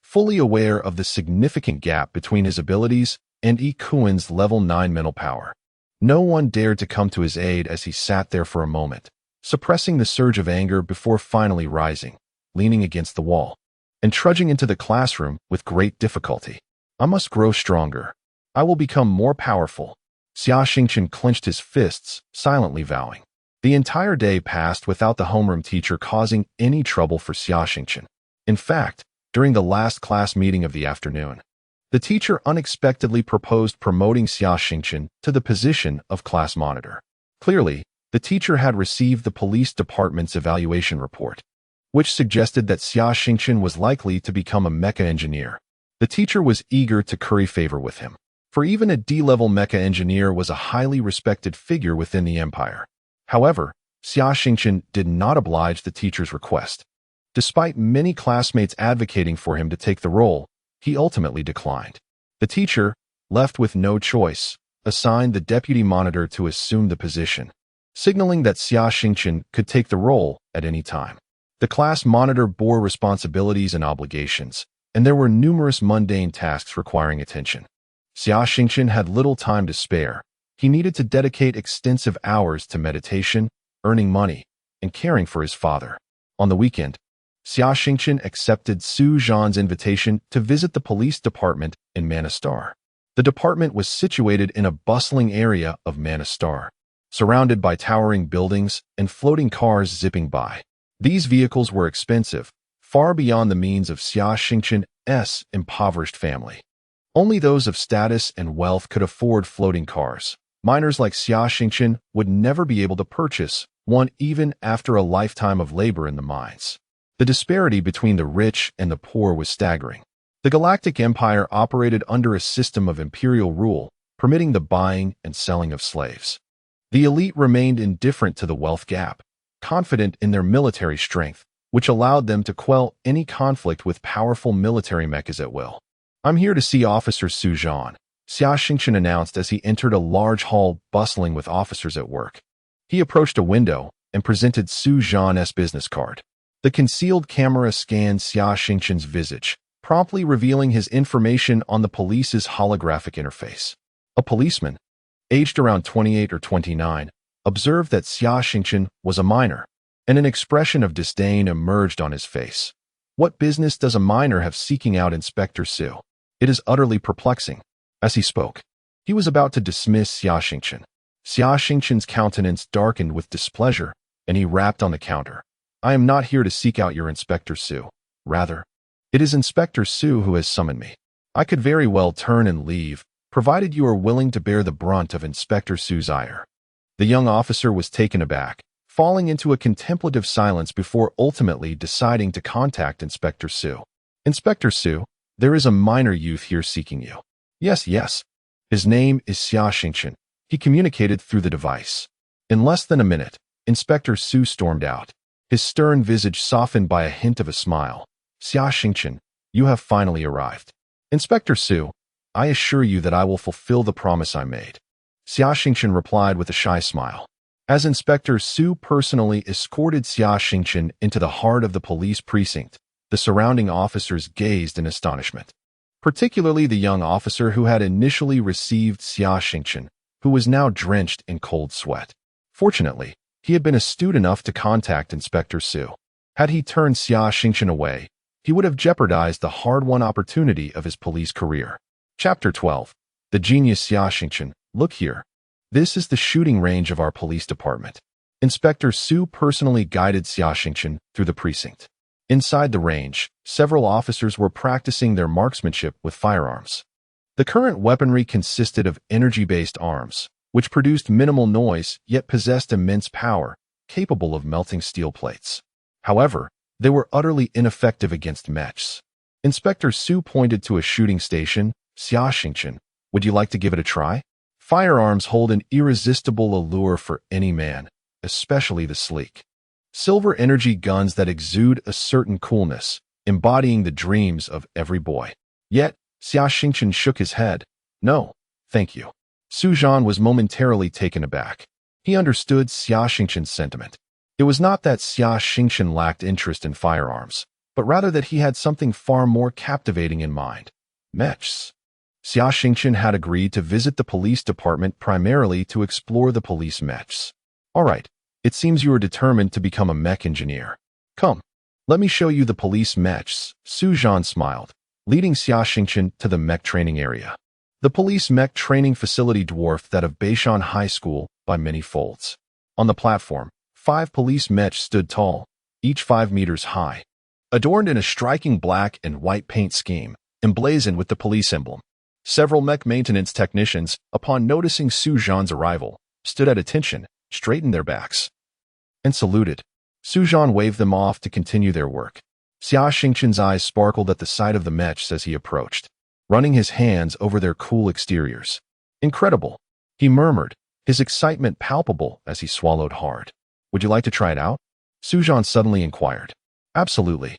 Fully aware of the significant gap between his abilities and Yi Kuan's level 9 mental power, no one dared to come to his aid as he sat there for a moment, suppressing the surge of anger before finally rising, leaning against the wall, and trudging into the classroom with great difficulty. "I must grow stronger. I will become more powerful." Xia Xingchen clenched his fists, silently vowing. The entire day passed without the homeroom teacher causing any trouble for Xia Xingchen. In fact, during the last class meeting of the afternoon, the teacher unexpectedly proposed promoting Xia Xingchen to the position of class monitor. Clearly, the teacher had received the police department's evaluation report, which suggested that Xia Xingchen was likely to become a mecha engineer. The teacher was eager to curry favor with him, for even a D-level mecha engineer was a highly respected figure within the empire. However, Xia Xingchen did not oblige the teacher's request. Despite many classmates advocating for him to take the role, he ultimately declined. The teacher, left with no choice, assigned the deputy monitor to assume the position, signaling that Xia Xingchen could take the role at any time. The class monitor bore responsibilities and obligations, and there were numerous mundane tasks requiring attention. Xia Xingchen had little time to spare. He needed to dedicate extensive hours to meditation, earning money, and caring for his father. On the weekend, Xia Xingchen accepted Su Zhan's invitation to visit the police department in Manastar. The department was situated in a bustling area of Manastar, surrounded by towering buildings and floating cars zipping by. These vehicles were expensive, far beyond the means of Xia Xingchen's impoverished family. Only those of status and wealth could afford floating cars. Miners like Xia Xingchen would never be able to purchase one even after a lifetime of labor in the mines. The disparity between the rich and the poor was staggering. The Galactic Empire operated under a system of imperial rule, permitting the buying and selling of slaves. The elite remained indifferent to the wealth gap, confident in their military strength, which allowed them to quell any conflict with powerful military mechas at will. "I'm here to see Officer Su Zhan," Xia Xingchen announced as he entered a large hall bustling with officers at work. He approached a window and presented Su Zhan's business card. The concealed camera scanned Xia Xingchen's visage, promptly revealing his information on the police's holographic interface. A policeman, aged around 28 or 29, observed that Xia Xingchen was a minor, and an expression of disdain emerged on his face. What business does a minor have seeking out Inspector Su? It is utterly perplexing. As he spoke, he was about to dismiss Xia Xingchen. Xia Xingchen's countenance darkened with displeasure, and he rapped on the counter. "I am not here to seek out your Inspector Su. Rather, it is Inspector Su who has summoned me. I could very well turn and leave, provided you are willing to bear the brunt of Inspector Su's ire." The young officer was taken aback, falling into a contemplative silence before ultimately deciding to contact Inspector Su. "Inspector Su, there is a minor youth here seeking you." Yes. His name is Xia Xingchen," he communicated through the device. In less than a minute, Inspector Su stormed out, his stern visage softened by a hint of a smile. "Xia Xingchen, you have finally arrived." "Inspector Su, I assure you that I will fulfill the promise I made," Xia Xingchen replied with a shy smile. As Inspector Su personally escorted Xia Xingchen into the heart of the police precinct, the surrounding officers gazed in astonishment, particularly the young officer who had initially received Xia Xingchen, who was now drenched in cold sweat. Fortunately, he had been astute enough to contact Inspector Su. Had he turned Xia Xingchen away, he would have jeopardized the hard-won opportunity of his police career. Chapter 12. The Genius Xia Xingchen. Look here. This is the shooting range of our police department. Inspector Su personally guided Xia Xingchen through the precinct. Inside the range, several officers were practicing their marksmanship with firearms. The current weaponry consisted of energy-based arms, which produced minimal noise yet possessed immense power, capable of melting steel plates. However, they were utterly ineffective against mechs. Inspector Su pointed to a shooting station. Xia Xingchen, would you like to give it a try? Firearms hold an irresistible allure for any man, especially the sleek. Silver energy guns that exude a certain coolness, embodying the dreams of every boy. Yet, Xia Xingchen shook his head. No, thank you. Su Zhan was momentarily taken aback. He understood Xia Xingchen's sentiment. It was not that Xia Xingchen lacked interest in firearms, but rather that he had something far more captivating in mind. Mechs. Xia Xingchen had agreed to visit the police department primarily to explore the police mechs. All right, it seems you are determined to become a mech engineer. Come, let me show you the police mechs. Su Zhan smiled, leading Xia Xingchen to the mech training area. The police mech training facility dwarfed that of Beishan High School by many folds. On the platform, 5 police mechs stood tall, each 5 meters high, adorned in a striking black and white paint scheme, emblazoned with the police emblem. Several mech maintenance technicians, upon noticing Su Zhan's arrival, stood at attention, straightened their backs, and saluted. Su Zhan waved them off to continue their work. Xia Xingchen's eyes sparkled at the sight of the mechs as he approached, running his hands over their cool exteriors. Incredible, he murmured, his excitement palpable as he swallowed hard. Would you like to try it out? Su Zhan suddenly inquired. Absolutely.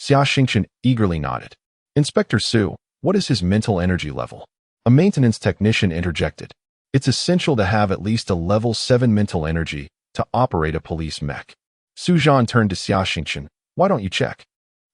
Xia Xingchen eagerly nodded. Inspector Su, what is his mental energy level? A maintenance technician interjected. It's essential to have at least a level 7 mental energy to operate a police mech. Su Zhan turned to Xia Xingchen. Why don't you check?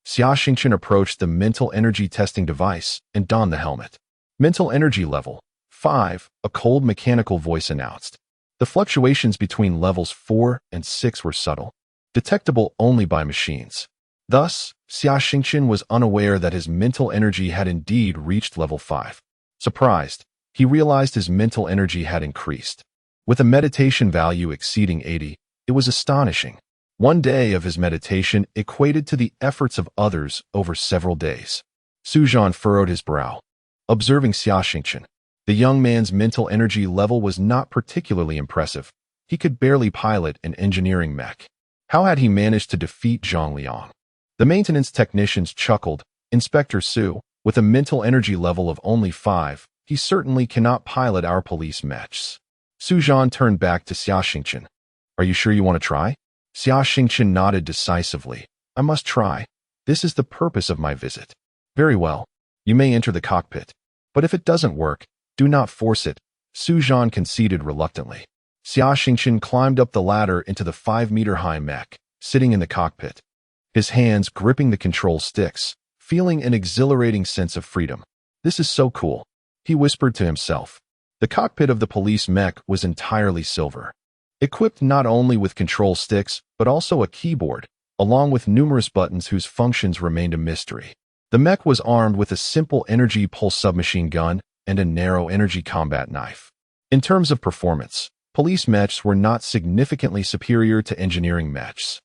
Xia Xingchen approached the mental energy testing device and donned the helmet. Mental energy level 5, a cold mechanical voice announced. The fluctuations between levels 4 and 6 were subtle, detectable only by machines. Thus, Xia Xingchen was unaware that his mental energy had indeed reached level 5. Surprised, he realized his mental energy had increased. With a meditation value exceeding 80, it was astonishing. One day of his meditation equated to the efforts of others over several days. Su Zhan furrowed his brow, observing Xia Xingchen. The young man's mental energy level was not particularly impressive. He could barely pilot an engineering mech. How had he managed to defeat Zhang Liang? The maintenance technicians chuckled. Inspector Su, with a mental energy level of only 5, he certainly cannot pilot our police mechs. Su Zhan turned back to Xia Xingchen. Are you sure you want to try? Xia Xingchen nodded decisively. I must try. This is the purpose of my visit. Very well. You may enter the cockpit. But if it doesn't work, do not force it. Su Zhan conceded reluctantly. Xia Xingchen climbed up the ladder into the 5-meter-high mech, sitting in the cockpit, his hands gripping the control sticks, feeling an exhilarating sense of freedom. This is so cool, he whispered to himself. The cockpit of the police mech was entirely silver, equipped not only with control sticks, but also a keyboard, along with numerous buttons whose functions remained a mystery. The mech was armed with a simple energy pulse submachine gun and a narrow energy combat knife. In terms of performance, police mechs were not significantly superior to engineering mechs.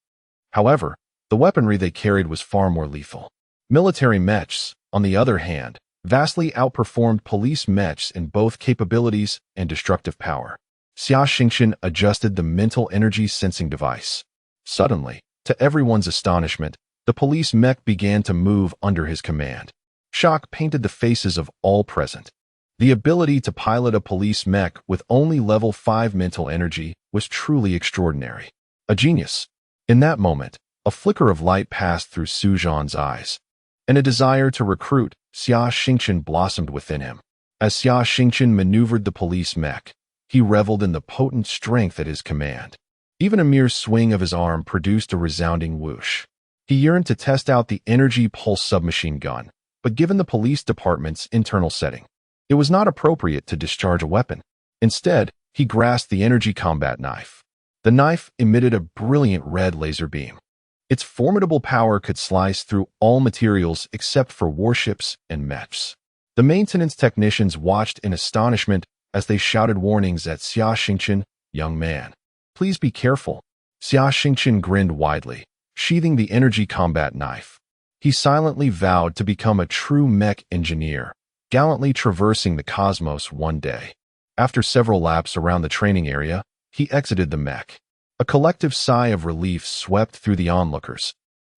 However, the weaponry they carried was far more lethal. Military mechs, on the other hand, vastly outperformed police mechs in both capabilities and destructive power. Xia Xingchen adjusted the mental energy sensing device. Suddenly, to everyone's astonishment, the police mech began to move under his command. Shock painted the faces of all present. The ability to pilot a police mech with only level 5 mental energy was truly extraordinary. A genius. In that moment, a flicker of light passed through Su Zhan's eyes, and a desire to recruit Xia Xingchen blossomed within him. As Xia Xingchen maneuvered the police mech, he reveled in the potent strength at his command. Even a mere swing of his arm produced a resounding whoosh. He yearned to test out the energy pulse submachine gun, but given the police department's internal setting, it was not appropriate to discharge a weapon. Instead, he grasped the energy combat knife. The knife emitted a brilliant red laser beam. Its formidable power could slice through all materials except for warships and mechs. The maintenance technicians watched in astonishment as they shouted warnings at Xia Xingchen. Young man, please be careful. Xia Xingchen grinned widely, sheathing the energy combat knife. He silently vowed to become a true mech engineer, gallantly traversing the cosmos one day. After several laps around the training area, he exited the mech. A collective sigh of relief swept through the onlookers,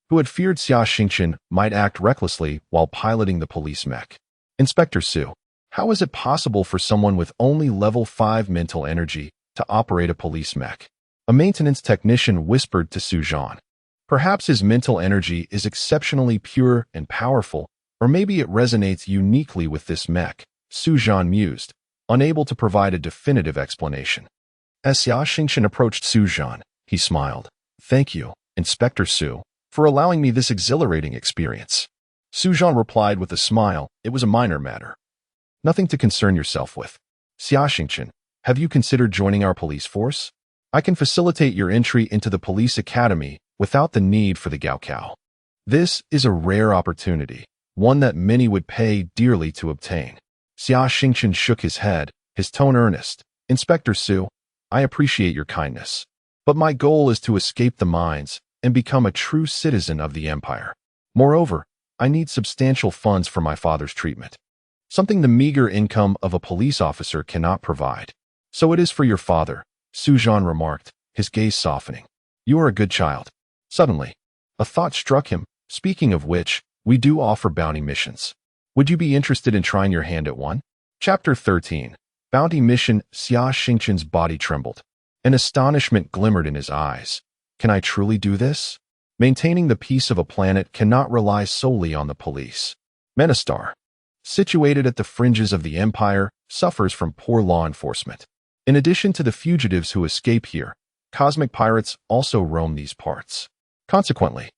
who had feared Xia Xingchen might act recklessly while piloting the police mech. Inspector Su, how is it possible for someone with only level 5 mental energy to operate a police mech? A maintenance technician whispered to Su Zhan. Perhaps his mental energy is exceptionally pure and powerful, or maybe it resonates uniquely with this mech, Su Zhan mused, unable to provide a definitive explanation. As Xia Xingchen approached Su Zhan, he smiled. Thank you, Inspector Su, for allowing me this exhilarating experience. Su Zhan replied with a smile. It was a minor matter. Nothing to concern yourself with. Xia Xingchen, have you considered joining our police force? I can facilitate your entry into the police academy without the need for the Gaokao. This is a rare opportunity, one that many would pay dearly to obtain. Xia Xingchen shook his head, his tone earnest. Inspector Su, I appreciate your kindness, but my goal is to escape the mines and become a true citizen of the Empire. Moreover, I need substantial funds for my father's treatment, something the meager income of a police officer cannot provide. So it is for your father, Su Zhan remarked, his gaze softening. You are a good child. Suddenly, a thought struck him. Speaking of which, we do offer bounty missions. Would you be interested in trying your hand at one? Chapter 13. Bounty Mission. Xia Xingchen's body trembled. An astonishment glimmered in his eyes. Can I truly do this? Maintaining the peace of a planet cannot rely solely on the police. Mecha, situated at the fringes of the Empire, suffers from poor law enforcement. In addition to the fugitives who escape here, cosmic pirates also roam these parts. Consequently,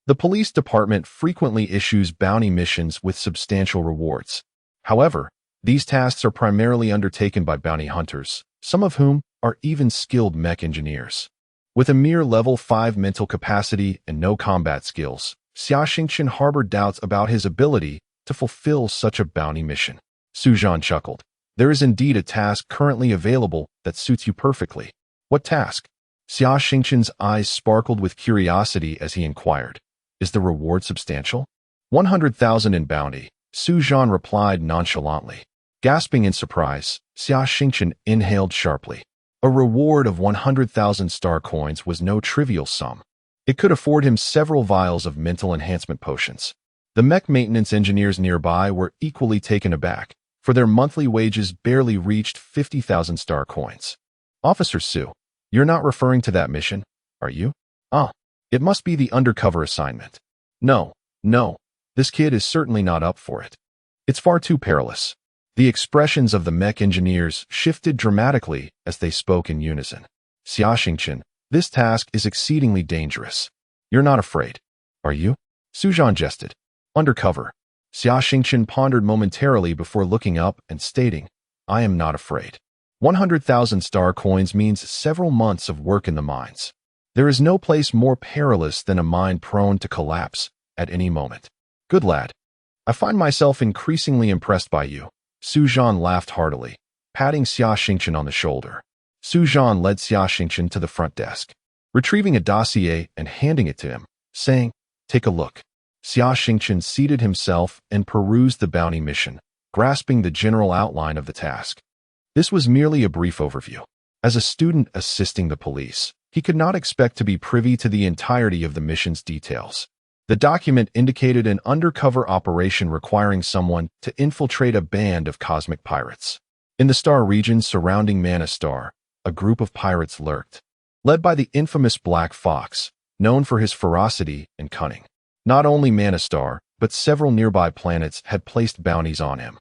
the police department frequently issues bounty missions with substantial rewards. However, these tasks are primarily undertaken by bounty hunters, some of whom are even skilled mech engineers. With a mere level 5 mental capacity and no combat skills, Xia Xingchen harbored doubts about his ability to fulfill such a bounty mission. Su Zhan chuckled. There is indeed a task currently available that suits you perfectly. What task? Xia Xingchen's eyes sparkled with curiosity as he inquired. Is the reward substantial? 100,000 in bounty, Su Zhan replied nonchalantly. Gasping in surprise, Xia Xingchen inhaled sharply. A reward of 100,000 star coins was no trivial sum. It could afford him several vials of mental enhancement potions. The mech maintenance engineers nearby were equally taken aback, for their monthly wages barely reached 50,000 star coins. Officer Su, you're not referring to that mission, are you? It must be the undercover assignment. No, this kid is certainly not up for it. It's far too perilous. The expressions of the mech engineers shifted dramatically as they spoke in unison. Xia Xingchen, this task is exceedingly dangerous. You're not afraid, are you? Su Zhan jested. Undercover. Xia Xingchen pondered momentarily before looking up and stating, I am not afraid. 100,000 star coins means several months of work in the mines. There is no place more perilous than a mine prone to collapse at any moment. Good lad. I find myself increasingly impressed by you. Su Zhan laughed heartily, patting Xia Xingchen on the shoulder. Su Zhan led Xia Xingchen to the front desk, retrieving a dossier and handing it to him, saying, Take a look. Xia Xingchen seated himself and perused the bounty mission, grasping the general outline of the task. This was merely a brief overview. As a student assisting the police, he could not expect to be privy to the entirety of the mission's details. The document indicated an undercover operation requiring someone to infiltrate a band of cosmic pirates. In the star region surrounding Mecha, a group of pirates lurked, led by the infamous Black Fox, known for his ferocity and cunning. Not only Mecha, but several nearby planets had placed bounties on him.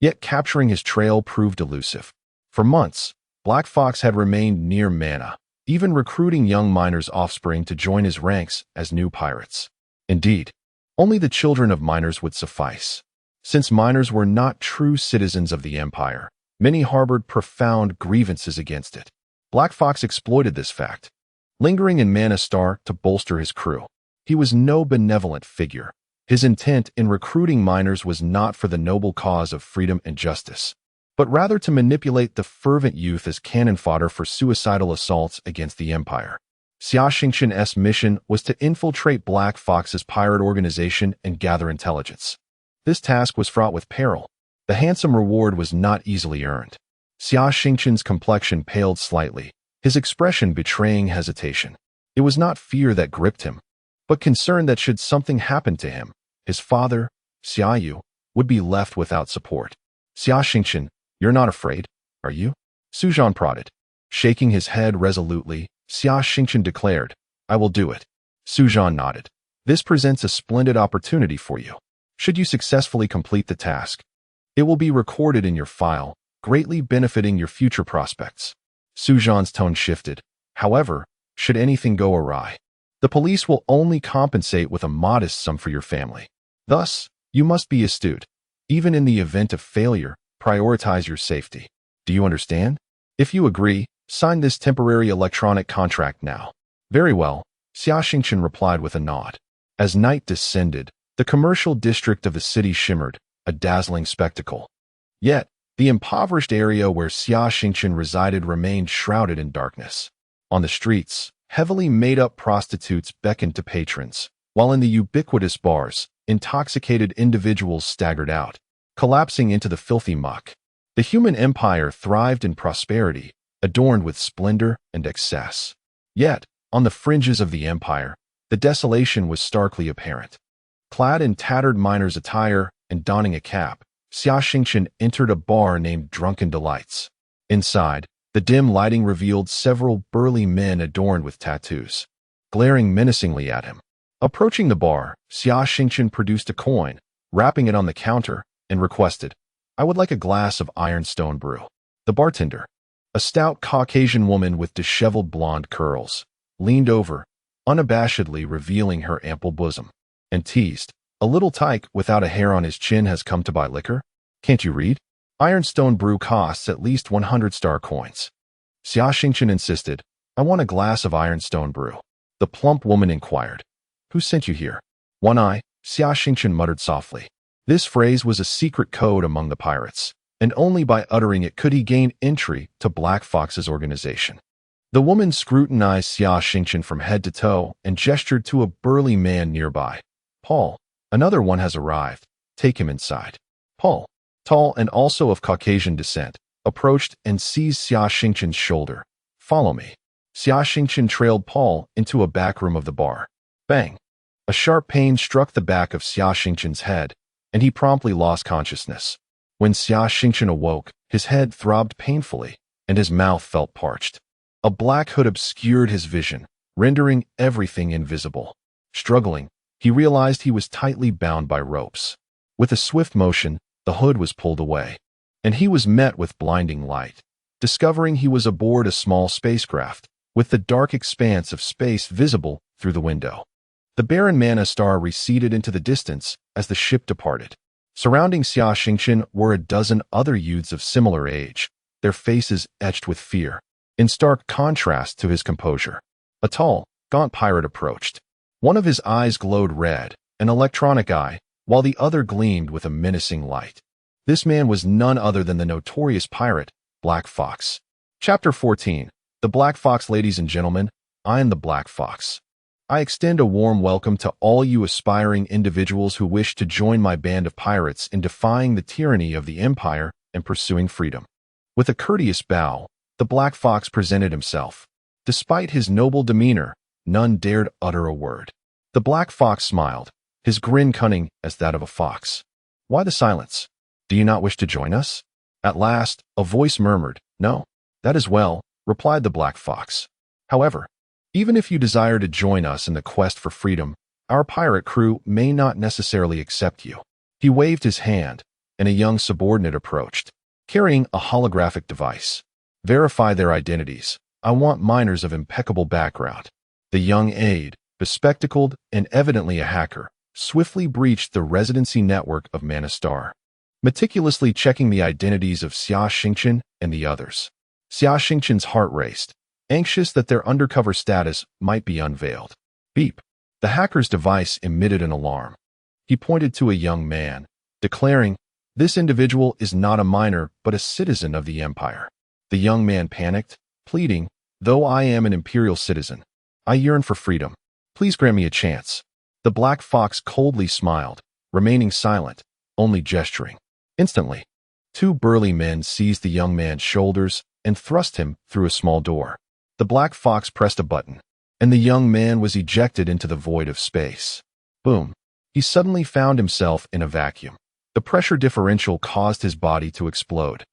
Yet capturing his trail proved elusive. For months, Black Fox had remained near Mecha, even recruiting young miners' offspring to join his ranks as new pirates. Indeed, only the children of miners would suffice. Since miners were not true citizens of the Empire, many harbored profound grievances against it. Black Fox exploited this fact, lingering in Mecha to bolster his crew. He was no benevolent figure. His intent in recruiting miners was not for the noble cause of freedom and justice, but rather to manipulate the fervent youth as cannon fodder for suicidal assaults against the Empire. Xia Xingchen's mission was to infiltrate Black Fox's pirate organization and gather intelligence. This task was fraught with peril. The handsome reward was not easily earned. Xia Xingchen's complexion paled slightly, his expression betraying hesitation. It was not fear that gripped him, but concern that should something happen to him, his father, Xia Yu, would be left without support. Xia Xingchen, you're not afraid, are you? Su Zhan prodded. Shaking his head resolutely, Xia Xingchen declared, I will do it. Su Zhan nodded. This presents a splendid opportunity for you. Should you successfully complete the task, it will be recorded in your file, greatly benefiting your future prospects. Su Zhan's tone shifted. However, should anything go awry, the police will only compensate with a modest sum for your family. Thus, you must be astute. Even in the event of failure, prioritize your safety. Do you understand? If you agree, sign this temporary electronic contract now. Very well, Xia Xingchen replied with a nod. As night descended, the commercial district of the city shimmered, a dazzling spectacle. Yet, the impoverished area where Xia Xingchen resided remained shrouded in darkness. On the streets, heavily made-up prostitutes beckoned to patrons, while in the ubiquitous bars, intoxicated individuals staggered out, collapsing into the filthy muck. The human empire thrived in prosperity, adorned with splendor and excess. Yet, on the fringes of the empire, the desolation was starkly apparent. Clad in tattered miner's attire and donning a cap, Xia Xingchen entered a bar named Drunken Delights. Inside, the dim lighting revealed several burly men adorned with tattoos, glaring menacingly at him. Approaching the bar, Xia Xingchen produced a coin, wrapping it on the counter, and requested, I would like a glass of ironstone brew. The bartender, a stout Caucasian woman with disheveled blonde curls, leaned over, unabashedly revealing her ample bosom, and teased, a little tyke without a hair on his chin has come to buy liquor? Can't you read? Ironstone brew costs at least 100 star coins. Xia Xingchen insisted, I want a glass of ironstone brew. The plump woman inquired, who sent you here? One Eye, Xia Xingchen muttered softly. This phrase was a secret code among the pirates, and only by uttering it could he gain entry to Black Fox's organization. The woman scrutinized Xia Xingchen from head to toe and gestured to a burly man nearby. Paul, another one has arrived. Take him inside. Paul, tall and also of Caucasian descent, approached and seized Xia Xingchen's shoulder. Follow me. Xia Xingchen trailed Paul into a back room of the bar. Bang! A sharp pain struck the back of Xia Xingchen's head, and he promptly lost consciousness. When Xia Xingchen awoke, his head throbbed painfully, and his mouth felt parched. A black hood obscured his vision, rendering everything invisible. Struggling, he realized he was tightly bound by ropes. With a swift motion, the hood was pulled away, and he was met with blinding light, discovering he was aboard a small spacecraft, with the dark expanse of space visible through the window. The barren Mana star receded into the distance as the ship departed. Surrounding Xia Xingchen were a dozen other youths of similar age, their faces etched with fear, in stark contrast to his composure. A tall, gaunt pirate approached. One of his eyes glowed red, an electronic eye, while the other gleamed with a menacing light. This man was none other than the notorious pirate, Black Fox. Chapter 14. The Black Fox. Ladies and gentlemen, I am the Black Fox. I extend a warm welcome to all you aspiring individuals who wish to join my band of pirates in defying the tyranny of the Empire and pursuing freedom. With a courteous bow, the Black Fox presented himself. Despite his noble demeanor, none dared utter a word. The Black Fox smiled, his grin cunning as that of a fox. Why the silence? Do you not wish to join us? At last, a voice murmured, No, that is well, replied the Black Fox. However, even if you desire to join us in the quest for freedom, our pirate crew may not necessarily accept you. He waved his hand, and a young subordinate approached, carrying a holographic device. Verify their identities. I want miners of impeccable background. The young aide, bespectacled and evidently a hacker, swiftly breached the residency network of Mana Star, meticulously checking the identities of Xia Xingchen and the others. Xia Xingchen's heart raced, anxious that their undercover status might be unveiled. Beep. The hacker's device emitted an alarm. He pointed to a young man, declaring, This individual is not a miner but a citizen of the Empire. The young man panicked, pleading, Though I am an Imperial citizen, I yearn for freedom. Please grant me a chance. The black fox coldly smiled, remaining silent, only gesturing. Instantly, two burly men seized the young man's shoulders and thrust him through a small door. The black fox pressed a button, and the young man was ejected into the void of space. Boom. He suddenly found himself in a vacuum. The pressure differential caused his body to explode,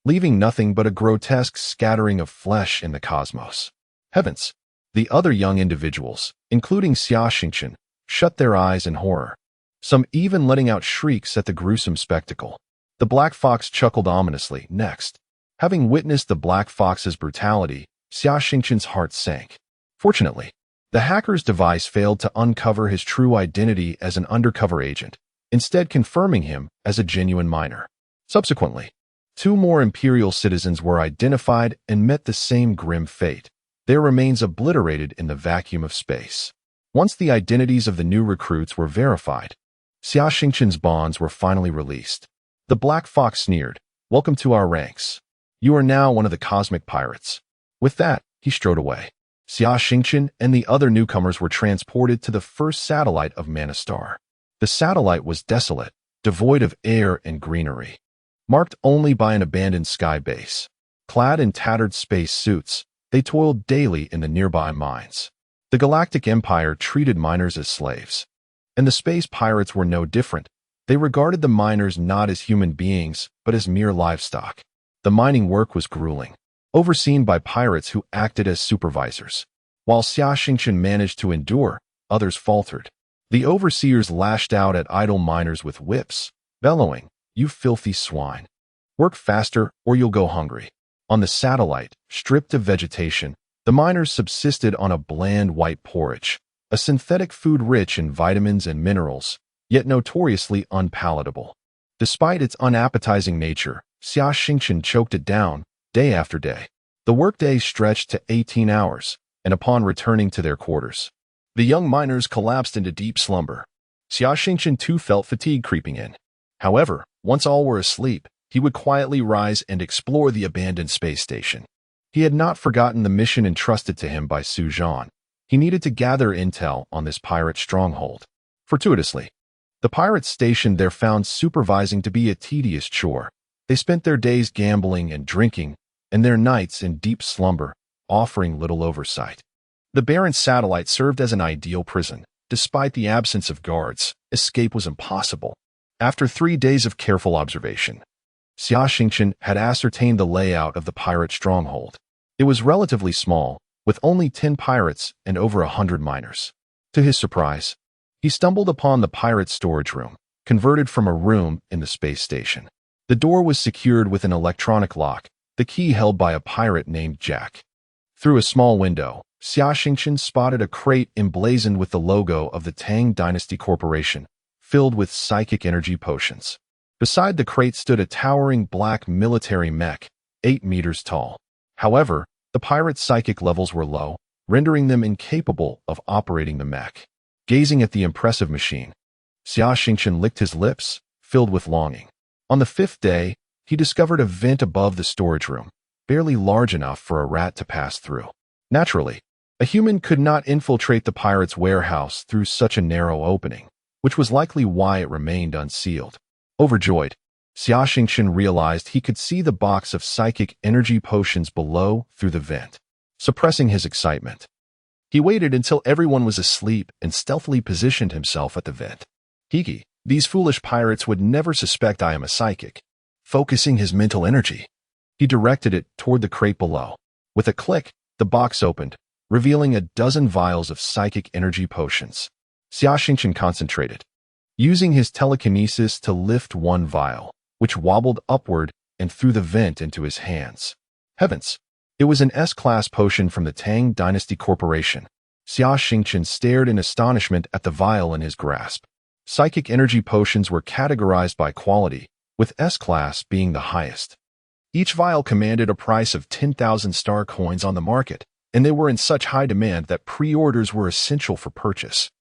leaving nothing but a grotesque scattering of flesh in the cosmos. Heavens! The other young individuals, including Xia Xingchen, shut their eyes in horror, some even letting out shrieks at the gruesome spectacle. The black fox chuckled ominously. Next, having witnessed the black fox's brutality, Xia Xingchen's heart sank. Fortunately, the hacker's device failed to uncover his true identity as an undercover agent, instead confirming him as a genuine miner. Subsequently, two more Imperial citizens were identified and met the same grim fate, their remains obliterated in the vacuum of space. Once the identities of the new recruits were verified, Xia Xingchen's bonds were finally released. The black fox sneered, "Welcome to our ranks. You are now one of the cosmic pirates." With that, he strode away. Xia Xingchen and the other newcomers were transported to the first satellite of Manastar. The satellite was desolate, devoid of air and greenery, marked only by an abandoned sky base. Clad in tattered space suits, they toiled daily in the nearby mines. The Galactic Empire treated miners as slaves, and the space pirates were no different. They regarded the miners not as human beings, but as mere livestock. The mining work was grueling, overseen by pirates who acted as supervisors. While Xia Xingchen managed to endure, others faltered. The overseers lashed out at idle miners with whips, bellowing, "You filthy swine! Work faster or you'll go hungry." On the satellite, stripped of vegetation, the miners subsisted on a bland white porridge, a synthetic food rich in vitamins and minerals, yet notoriously unpalatable. Despite its unappetizing nature, Xia Xingchen choked it down, day after day. The workday stretched to 18 hours, and upon returning to their quarters, the young miners collapsed into deep slumber. Xia Xingchen too felt fatigue creeping in. However, once all were asleep, he would quietly rise and explore the abandoned space station. He had not forgotten the mission entrusted to him by Su Zhan. He needed to gather intel on this pirate stronghold. Fortuitously, the pirates stationed there found supervising to be a tedious chore. They spent their days gambling and drinking, and their nights in deep slumber, offering little oversight. The barren satellite served as an ideal prison. Despite the absence of guards, escape was impossible. After 3 days of careful observation, Xia Xingchen had ascertained the layout of the pirate stronghold. It was relatively small, with only 10 pirates and over 100 miners. To his surprise, he stumbled upon the pirate storage room, converted from a room in the space station. The door was secured with an electronic lock, the key held by a pirate named Jack. Through a small window, Xia Xingchen spotted a crate emblazoned with the logo of the Tang Dynasty Corporation, filled with psychic energy potions. Beside the crate stood a towering black military mech, 8 meters tall. However, the pirates' psychic levels were low, rendering them incapable of operating the mech. Gazing at the impressive machine, Xia Xingchen licked his lips, filled with longing. On the 5th day, he discovered a vent above the storage room, barely large enough for a rat to pass through. Naturally, a human could not infiltrate the pirates' warehouse through such a narrow opening, which was likely why it remained unsealed. Overjoyed, Xia Xingchen realized he could see the box of psychic energy potions below through the vent. Suppressing his excitement, he waited until everyone was asleep and stealthily positioned himself at the vent. Hiki, these foolish pirates would never suspect I am a psychic. Focusing his mental energy, he directed it toward the crate below. With a click, the box opened, revealing a dozen vials of psychic energy potions. Xia Xingchen concentrated, using his telekinesis to lift one vial, which wobbled upward and through the vent into his hands. Heavens! It was an S-class potion from the Tang Dynasty Corporation. Xia Xingchen stared in astonishment at the vial in his grasp. Psychic energy potions were categorized by quality, with S-class being the highest. Each vial commanded a price of 10,000 star coins on the market, and they were in such high demand that pre-orders were essential for purchase.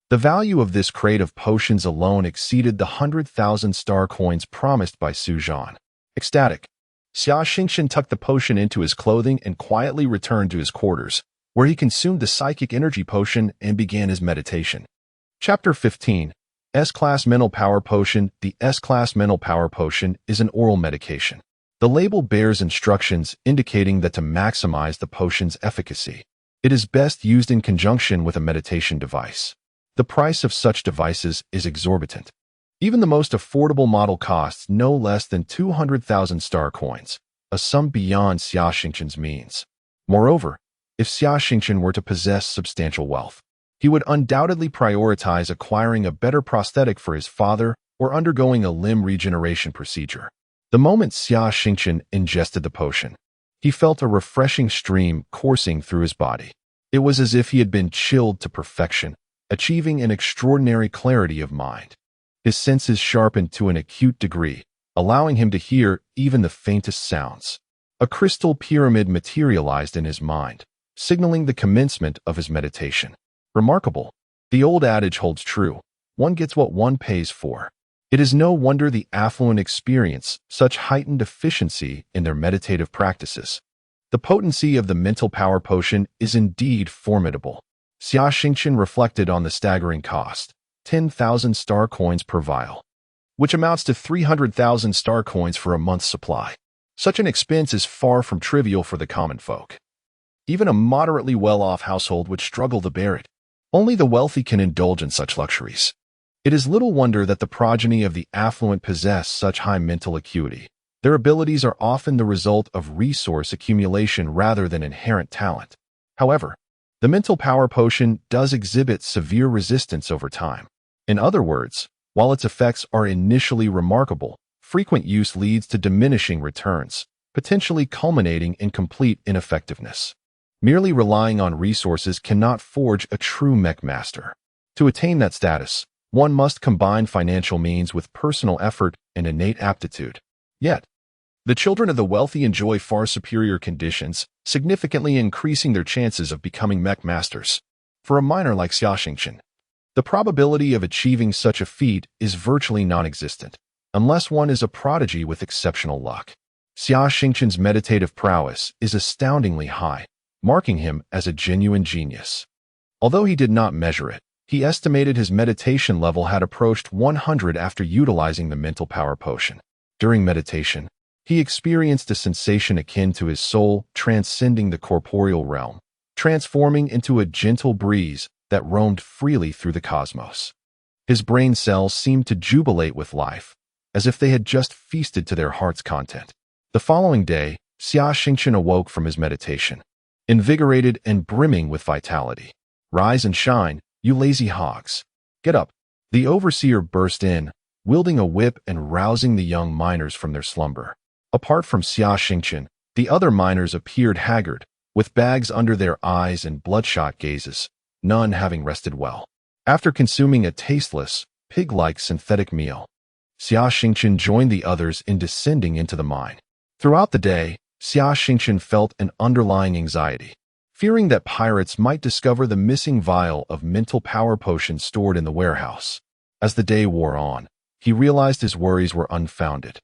The value of this crate of potions alone exceeded the 100,000 star coins promised by Su Zhan. Ecstatic, Xia Xingchen tucked the potion into his clothing and quietly returned to his quarters, where he consumed the psychic energy potion and began his meditation. Chapter 15. S-Class Mental Power Potion. The S-Class Mental Power Potion is an oral medication. The label bears instructions indicating that to maximize the potion's efficacy, it is best used in conjunction with a meditation device. The price of such devices is exorbitant. Even the most affordable model costs no less than 200,000 star coins, a sum beyond Xia Xingchen's means. Moreover, if Xia Xingchen were to possess substantial wealth, he would undoubtedly prioritize acquiring a better prosthetic for his father or undergoing a limb regeneration procedure. The moment Xia Xingchen ingested the potion, he felt a refreshing stream coursing through his body. It was as if he had been chilled to perfection, achieving an extraordinary clarity of mind. His senses sharpened to an acute degree, allowing him to hear even the faintest sounds. A crystal pyramid materialized in his mind, signaling the commencement of his meditation. Remarkable. The old adage holds true. One gets what one pays for. It is no wonder the affluent experience such heightened efficiency in their meditative practices. The potency of the mental power potion is indeed formidable. Xia Xingchen reflected on the staggering cost, 10,000 star coins per vial, which amounts to 300,000 star coins for a month's supply. Such an expense is far from trivial for the common folk. Even a moderately well-off household would struggle to bear it. Only the wealthy can indulge in such luxuries. It is little wonder that the progeny of the affluent possess such high mental acuity. Their abilities are often the result of resource accumulation rather than inherent talent. However, the mental power potion does exhibit severe resistance over time. In other words, while its effects are initially remarkable, frequent use leads to diminishing returns, potentially culminating in complete ineffectiveness. Merely relying on resources cannot forge a true mech master. To attain that status, one must combine financial means with personal effort and innate aptitude. Yet, the children of the wealthy enjoy far superior conditions, significantly increasing their chances of becoming mech masters. For a miner like Xia Xingchen, the probability of achieving such a feat is virtually non-existent, unless one is a prodigy with exceptional luck. Xia Xingchen's meditative prowess is astoundingly high, marking him as a genuine genius. Although he did not measure it, he estimated his meditation level had approached 100 after utilizing the mental power potion. During meditation, he experienced a sensation akin to his soul transcending the corporeal realm, transforming into a gentle breeze that roamed freely through the cosmos. His brain cells seemed to jubilate with life, as if they had just feasted to their heart's content. The following day, Xia Xingchen awoke from his meditation, invigorated and brimming with vitality. "Rise and shine, you lazy hogs. Get up." The overseer burst in, wielding a whip and rousing the young miners from their slumber. Apart from Xia Xingchen, the other miners appeared haggard, with bags under their eyes and bloodshot gazes, none having rested well. After consuming a tasteless, pig-like synthetic meal, Xia Xingchen joined the others in descending into the mine. Throughout the day, Xia Xingchen felt an underlying anxiety, fearing that pirates might discover the missing vial of mental power potion stored in the warehouse. As the day wore on, he realized his worries were unfounded.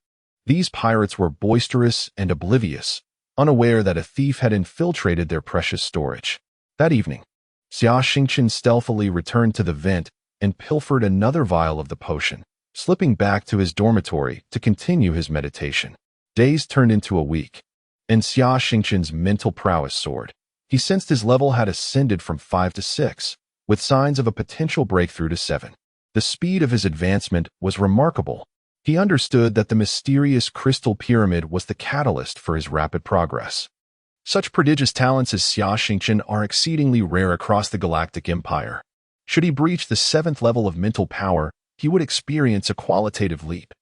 These pirates were boisterous and oblivious, unaware that a thief had infiltrated their precious storage. That evening, Xia Xingchen stealthily returned to the vent and pilfered another vial of the potion, slipping back to his dormitory to continue his meditation. Days turned into a week, and Xia Xingchen's mental prowess soared. He sensed his level had ascended from 5 to 6, with signs of a potential breakthrough to 7. The speed of his advancement was remarkable. He understood that the mysterious crystal pyramid was the catalyst for his rapid progress. Such prodigious talents as Xia Xingchen are exceedingly rare across the galactic empire. Should he breach the 7th level of mental power, he would experience a qualitative leap,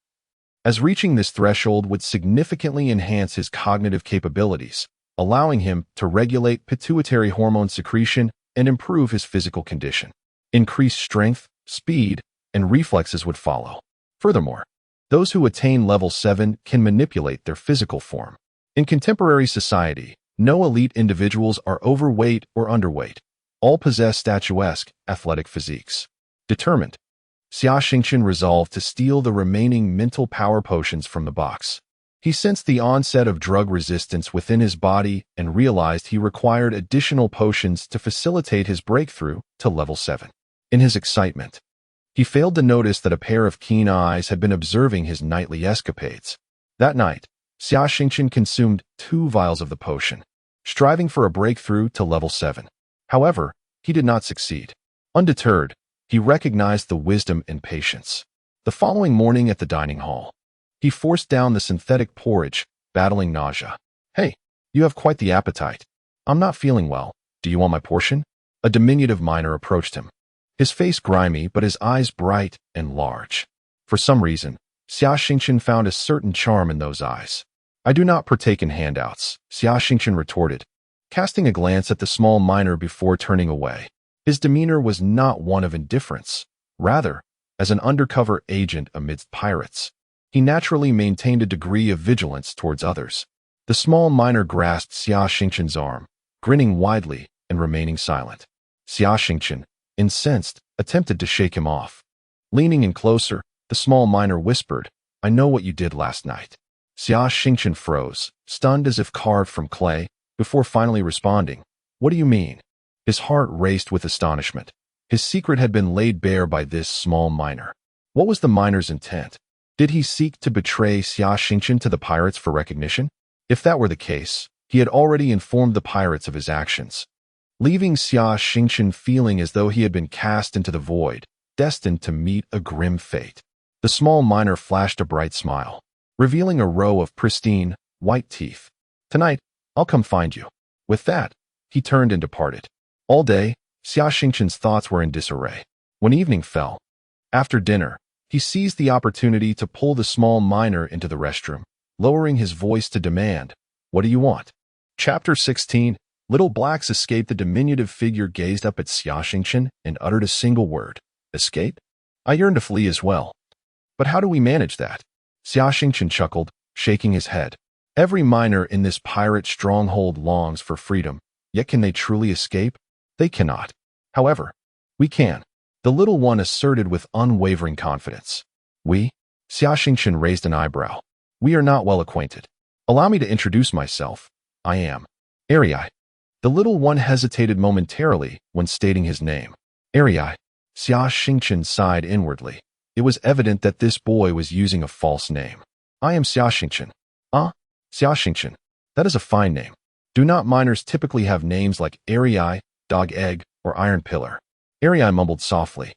as reaching this threshold would significantly enhance his cognitive capabilities, allowing him to regulate pituitary hormone secretion and improve his physical condition. Increased strength, speed, and reflexes would follow. Furthermore, those who attain level 7 can manipulate their physical form. In contemporary society, no elite individuals are overweight or underweight. All possess statuesque, athletic physiques. Determined, Xia Xingchen resolved to steal the remaining mental power potions from the box. He sensed the onset of drug resistance within his body and realized he required additional potions to facilitate his breakthrough to level 7. In his excitement, he failed to notice that a pair of keen eyes had been observing his nightly escapades. That night, Xia Xingchen consumed 2 vials of the potion, striving for a breakthrough to level 7. However, he did not succeed. Undeterred, he recognized the wisdom and patience. The following morning at the dining hall, he forced down the synthetic porridge, battling nausea. "Hey, you have quite the appetite. I'm not feeling well. Do you want my portion?" A diminutive miner approached him. His face grimy, but his eyes bright and large. For some reason, Xia Xingchen found a certain charm in those eyes. "I do not partake in handouts," Xia Xingchen retorted, casting a glance at the small miner before turning away. His demeanor was not one of indifference. Rather, as an undercover agent amidst pirates, he naturally maintained a degree of vigilance towards others. The small miner grasped Xia Xingchen's arm, grinning widely and remaining silent. Xia Xingchen, incensed, attempted to shake him off. Leaning in closer, the small miner whispered, "I know what you did last night." Xia Xingchen froze, stunned as if carved from clay, before finally responding, "What do you mean?" His heart raced with astonishment. His secret had been laid bare by this small miner. What was the miner's intent? Did he seek to betray Xia Xingchen to the pirates for recognition? If that were the case, he had already informed the pirates of his actions, leaving Xia Xingchen feeling as though he had been cast into the void, destined to meet a grim fate. The small miner flashed a bright smile, revealing a row of pristine, white teeth. "Tonight, I'll come find you." With that, he turned and departed. All day, Xia Xingchen's thoughts were in disarray. When evening fell, after dinner, he seized the opportunity to pull the small miner into the restroom, lowering his voice to demand, "What do you want?" Chapter 16. Little Blacks escaped. The diminutive figure gazed up at Xia Xingchen and uttered a single word, "Escape?" "I yearn to flee as well. But how do we manage that?" Xia Xingchen chuckled, shaking his head. Every miner in this pirate stronghold longs for freedom, yet can they truly escape? They cannot. However, we can. The little one asserted with unwavering confidence. "We?" Xia Xingchen raised an eyebrow. "We are not well acquainted. Allow me to introduce myself. I am Arii." The little one hesitated momentarily when stating his name. "Arii." Xia Xingchen sighed inwardly. It was evident that this boy was using a false name. "I am Xia Xingchen." "Ah, Xia Xingchen. That is a fine name. Do not miners typically have names like Arii, Dog Egg, or Iron Pillar?" Arii mumbled softly.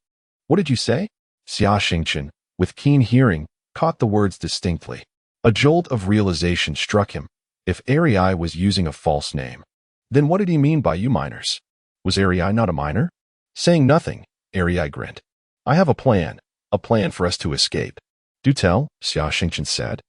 "What did you say?" Xia Xingchen, with keen hearing, caught the words distinctly. A jolt of realization struck him. If Arii was using a false name, then what did he mean by "you miners"? Was Arii not a miner? Saying nothing, Arii grinned. "I have a plan for us to escape." "Do tell," Xia Xingchen said.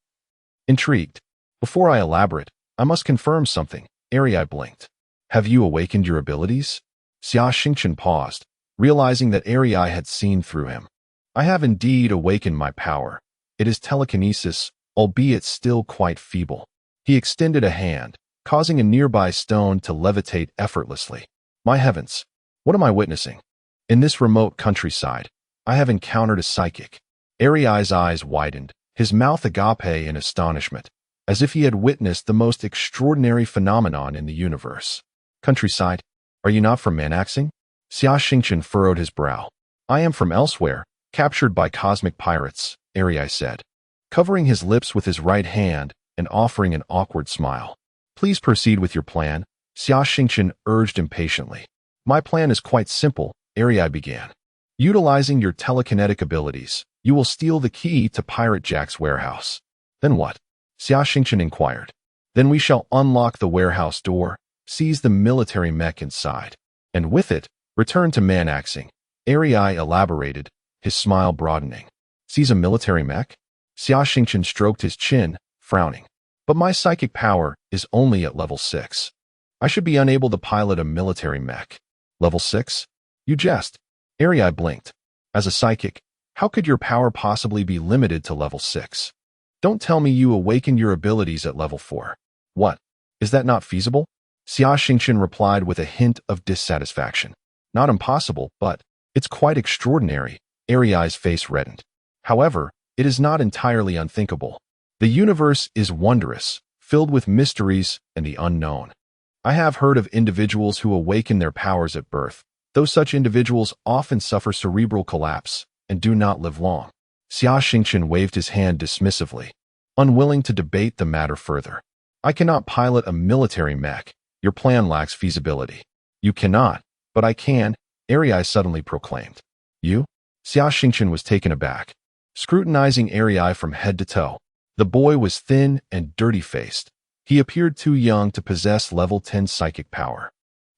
Intrigued. "Before I elaborate, I must confirm something." Arii blinked. "Have you awakened your abilities?" Xia Xingchen paused, realizing that Arii had seen through him. "I have indeed awakened my power. It is telekinesis, albeit still quite feeble." He extended a hand, causing a nearby stone to levitate effortlessly. "My heavens, what am I witnessing? In this remote countryside, I have encountered a psychic." Arii's eyes widened, his mouth agape in astonishment, as if he had witnessed the most extraordinary phenomenon in the universe. "Countryside? Are you not from Manaxing?" Xia Xingchen furrowed his brow. "I am from elsewhere, captured by cosmic pirates," Arii said, covering his lips with his right hand and offering an awkward smile. "Please proceed with your plan," Xia Xingchen urged impatiently. "My plan is quite simple," Arii began. "Utilizing your telekinetic abilities, you will steal the key to Pirate Jack's warehouse." "Then what?" Xia Xingchen inquired. "Then we shall unlock the warehouse door, seize the military mech inside, and with it, return to Manaxing." Arii elaborated, his smile broadening. "Seize a military mech?" Xia Xingchen stroked his chin, frowning. "But my psychic power is only at level 6. I should be unable to pilot a military mech." "Level 6? You jest." Arii blinked. "As a psychic, how could your power possibly be limited to level 6? Don't tell me you awakened your abilities at level 4. What? Is that not feasible?" Xia Xingchen replied with a hint of dissatisfaction. "Not impossible, but it's quite extraordinary." Arii's face reddened. "However, it is not entirely unthinkable. The universe is wondrous, filled with mysteries and the unknown. I have heard of individuals who awaken their powers at birth, though such individuals often suffer cerebral collapse and do not live long. Xia Xingchen waved his hand dismissively, unwilling to debate the matter further. I cannot pilot a military mech. Your plan lacks feasibility. You cannot, but I can, Arai suddenly proclaimed. You? Xia Xingchen was taken aback, scrutinizing Arai from head to toe. The boy was thin and dirty-faced. He appeared too young to possess level 10 psychic power.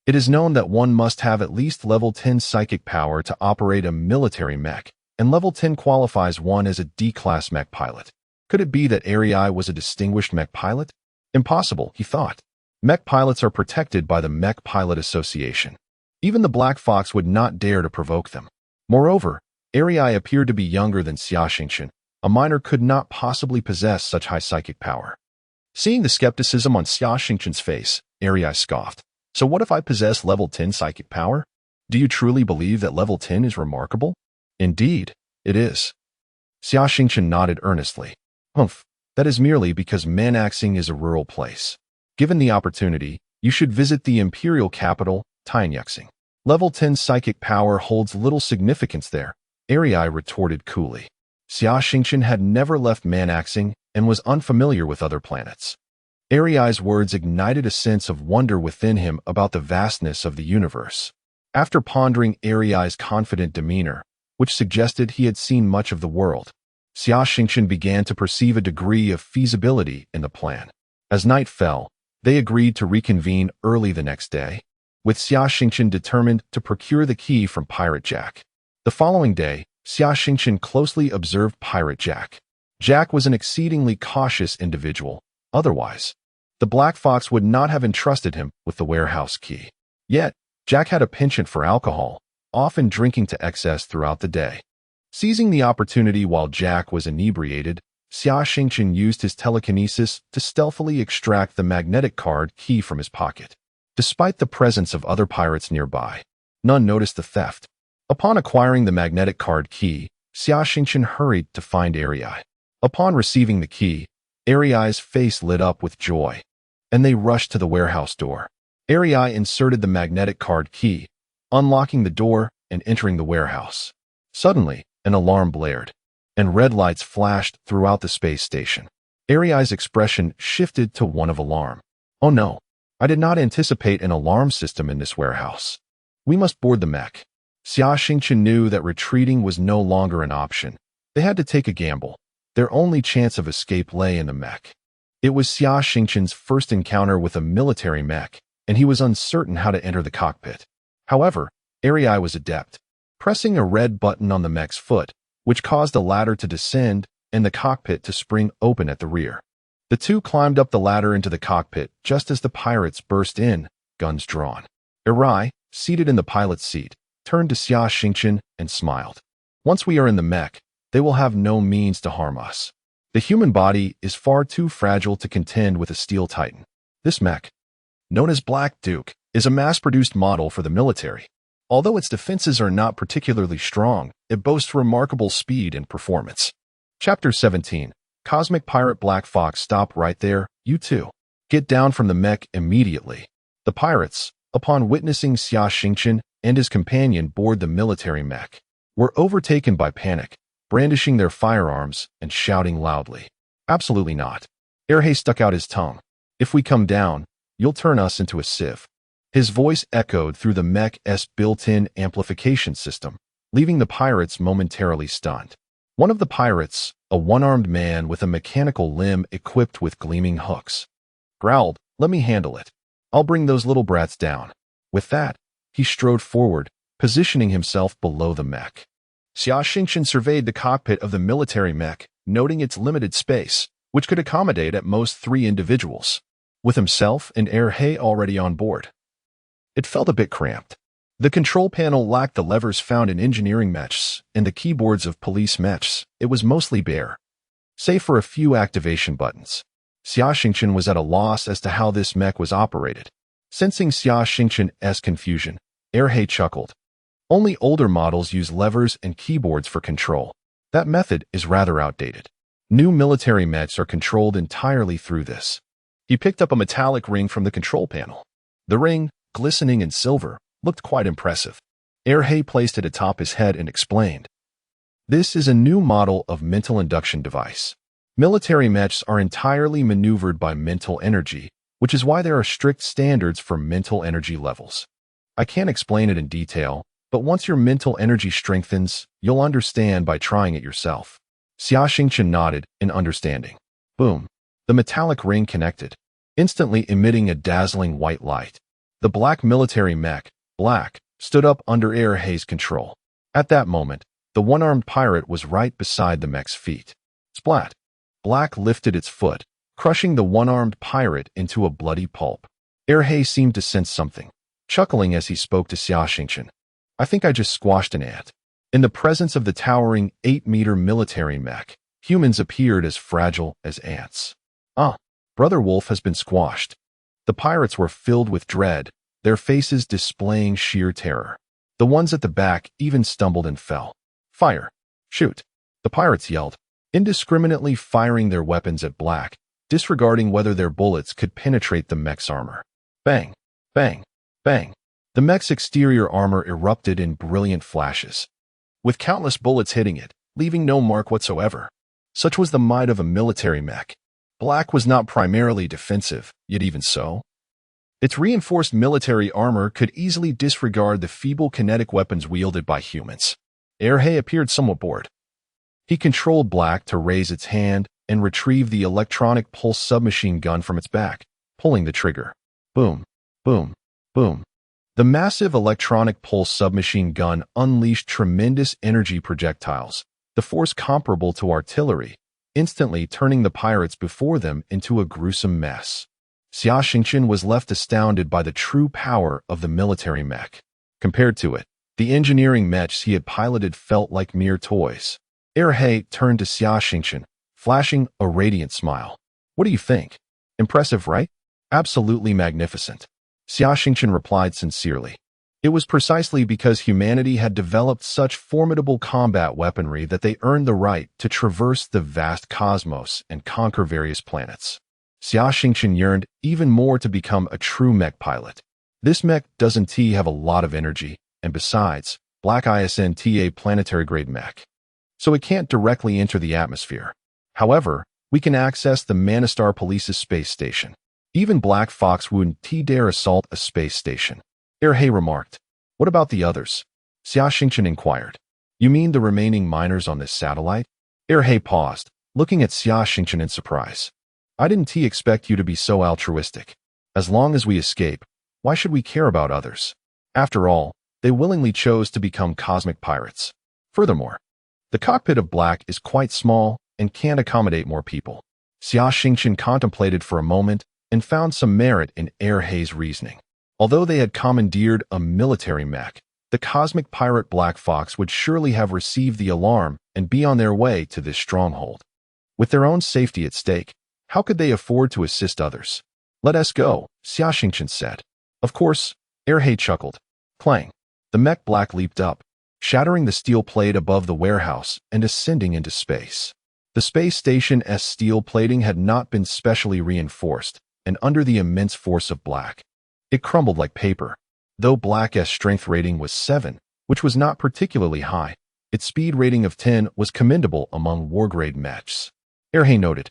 It is known that one must have at least level 10 psychic power to operate a military mech, and level 10 qualifies one as a D-class mech pilot. Could it be that Arai was a distinguished mech pilot? Impossible, he thought. Mech pilots are protected by the Mech Pilot Association. Even the Black Fox would not dare to provoke them. Moreover, Arai appeared to be younger than Xia Xingchen. A minor could not possibly possess such high psychic power. Seeing the skepticism on Xia Xingchen's face, Arai scoffed. So what if I possess level 10 psychic power? Do you truly believe that level 10 is remarkable? Indeed, it is. Xia Xingchen nodded earnestly. Humph, that is merely because Manaxing is a rural place. Given the opportunity, you should visit the imperial capital, Tianyuxing. Level 10 psychic power holds little significance there, Arai retorted coolly. Xia Xingchen had never left Manaxing and was unfamiliar with other planets. Arai's words ignited a sense of wonder within him about the vastness of the universe. After pondering Arai's confident demeanor, which suggested he had seen much of the world, Xia Xingchen began to perceive a degree of feasibility in the plan. As night fell, they agreed to reconvene early the next day, with Xia Xingchen determined to procure the key from Pirate Jack. The following day, Xia Xingchen closely observed Pirate Jack. Jack was an exceedingly cautious individual. Otherwise, the Black Fox would not have entrusted him with the warehouse key. Yet, Jack had a penchant for alcohol, often drinking to excess throughout the day. Seizing the opportunity while Jack was inebriated, Xia Xingchen used his telekinesis to stealthily extract the magnetic card key from his pocket. Despite the presence of other pirates nearby, none noticed the theft. Upon acquiring the magnetic card key, Xia Xingchen hurried to find Arai. Upon receiving the key, Arai's face lit up with joy, and they rushed to the warehouse door. Arai inserted the magnetic card key, unlocking the door and entering the warehouse. Suddenly, an alarm blared, and red lights flashed throughout the space station. Arai's expression shifted to one of alarm. Oh no, I did not anticipate an alarm system in this warehouse. We must board the mech. Xia Xingchen knew that retreating was no longer an option. They had to take a gamble. Their only chance of escape lay in the mech. It was Xia Xingchen's first encounter with a military mech, and he was uncertain how to enter the cockpit. However, Arai was adept, pressing a red button on the mech's foot, which caused the ladder to descend and the cockpit to spring open at the rear. The two climbed up the ladder into the cockpit just as the pirates burst in, guns drawn. Arai, seated in the pilot's seat, turned to Xia Xingchen and smiled. Once we are in the mech, they will have no means to harm us. The human body is far too fragile to contend with a steel titan. This mech, known as Black Duke, is a mass-produced model for the military. Although its defenses are not particularly strong, it boasts remarkable speed and performance. Chapter 17. Cosmic Pirate Black Fox. Stop right there, you two. Get down from the mech immediately. The pirates, upon witnessing Xia Xingchen and his companion board the military mech, were overtaken by panic, brandishing their firearms and shouting loudly. Absolutely not. Arai stuck out his tongue. If we come down, you'll turn us into a sieve. His voice echoed through the mech's built-in amplification system, leaving the pirates momentarily stunned. One of the pirates, a one-armed man with a mechanical limb equipped with gleaming hooks, growled, "Let me handle it. I'll bring those little brats down." With that, he strode forward, positioning himself below the mech. Xia Xingchen surveyed the cockpit of the military mech, noting its limited space, which could accommodate at most 3 individuals, with himself and Arai already on board. It felt a bit cramped. The control panel lacked the levers found in engineering mechs and the keyboards of police mechs. It was mostly bare, save for a few activation buttons. Xia Xingchen was at a loss as to how this mech was operated. Sensing Xia Xingchen's confusion, Arai chuckled. Only older models use levers and keyboards for control. That method is rather outdated. New military mechs are controlled entirely through this. He picked up a metallic ring from the control panel. The ring, glistening in silver, looked quite impressive. Erhei placed it atop his head and explained, "This is a new model of mental induction device. Military mechs are entirely maneuvered by mental energy, which is why there are strict standards for mental energy levels. I can't explain it in detail, but once your mental energy strengthens, you'll understand by trying it yourself." Xia Xingchen nodded in understanding. Boom. The metallic ring connected, instantly emitting a dazzling white light. The black military mech, Black, stood up under Erhei's control. At that moment, the one-armed pirate was right beside the mech's feet. Splat! Black lifted its foot, crushing the one-armed pirate into a bloody pulp. Erhei seemed to sense something, chuckling as he spoke to Xia Xingchen. "I think I just squashed an ant." In the presence of the towering 8-meter military mech, humans appeared as fragile as ants. Brother Wolf has been squashed. The pirates were filled with dread, their faces displaying sheer terror. The ones at the back even stumbled and fell. "Fire! Shoot!" The pirates yelled, indiscriminately firing their weapons at Black, disregarding whether their bullets could penetrate the mech's armor. Bang! Bang! Bang! The mech's exterior armor erupted in brilliant flashes, with countless bullets hitting it, leaving no mark whatsoever. Such was the might of a military mech. Black was not primarily defensive, yet even so, its reinforced military armor could easily disregard the feeble kinetic weapons wielded by humans. Erhei appeared somewhat bored. He controlled Black to raise its hand and retrieve the electronic pulse submachine gun from its back, pulling the trigger. Boom, boom, boom. The massive electronic pulse submachine gun unleashed tremendous energy projectiles, the force comparable to artillery, instantly turning the pirates before them into a gruesome mess. Xia Xingchen was left astounded by the true power of the military mech. Compared to it, the engineering mechs he had piloted felt like mere toys. Erhei turned to Xia Xingchen, flashing a radiant smile. "What do you think? Impressive, right?" "Absolutely magnificent," Xia Xingchen replied sincerely. It was precisely because humanity had developed such formidable combat weaponry that they earned the right to traverse the vast cosmos and conquer various planets. Xia Xingchen yearned even more to become a true mech pilot. "This mech doesn't have a lot of energy, and besides, Black isn't a planetary-grade mech, so it can't directly enter the atmosphere. However, we can access the Manastar Police's space station. Even Black Fox wouldn't dare assault a space station," Erhei remarked. "What about the others?" Xia Xingchen inquired. "You mean the remaining miners on this satellite?" Erhei paused, looking at Xia Xingchen in surprise. "I didn't expect you to be so altruistic. As long as we escape, why should we care about others? After all, they willingly chose to become cosmic pirates. Furthermore, the cockpit of Black is quite small and can't accommodate more people." Xia Xingchen contemplated for a moment and found some merit in Erhei's reasoning. Although they had commandeered a military mech, the cosmic pirate Black Fox would surely have received the alarm and be on their way to this stronghold. With their own safety at stake, how could they afford to assist others? "Let us go," Xia Xingchen said. "Of course," Erhei chuckled. Clang! The mech Black leaped up, shattering the steel plate above the warehouse and ascending into space. The space station's steel plating had not been specially reinforced, and under the immense force of Black, it crumbled like paper. Though Black's strength rating was 7, which was not particularly high, its speed rating of 10 was commendable among war-grade mechs. Erhei noted,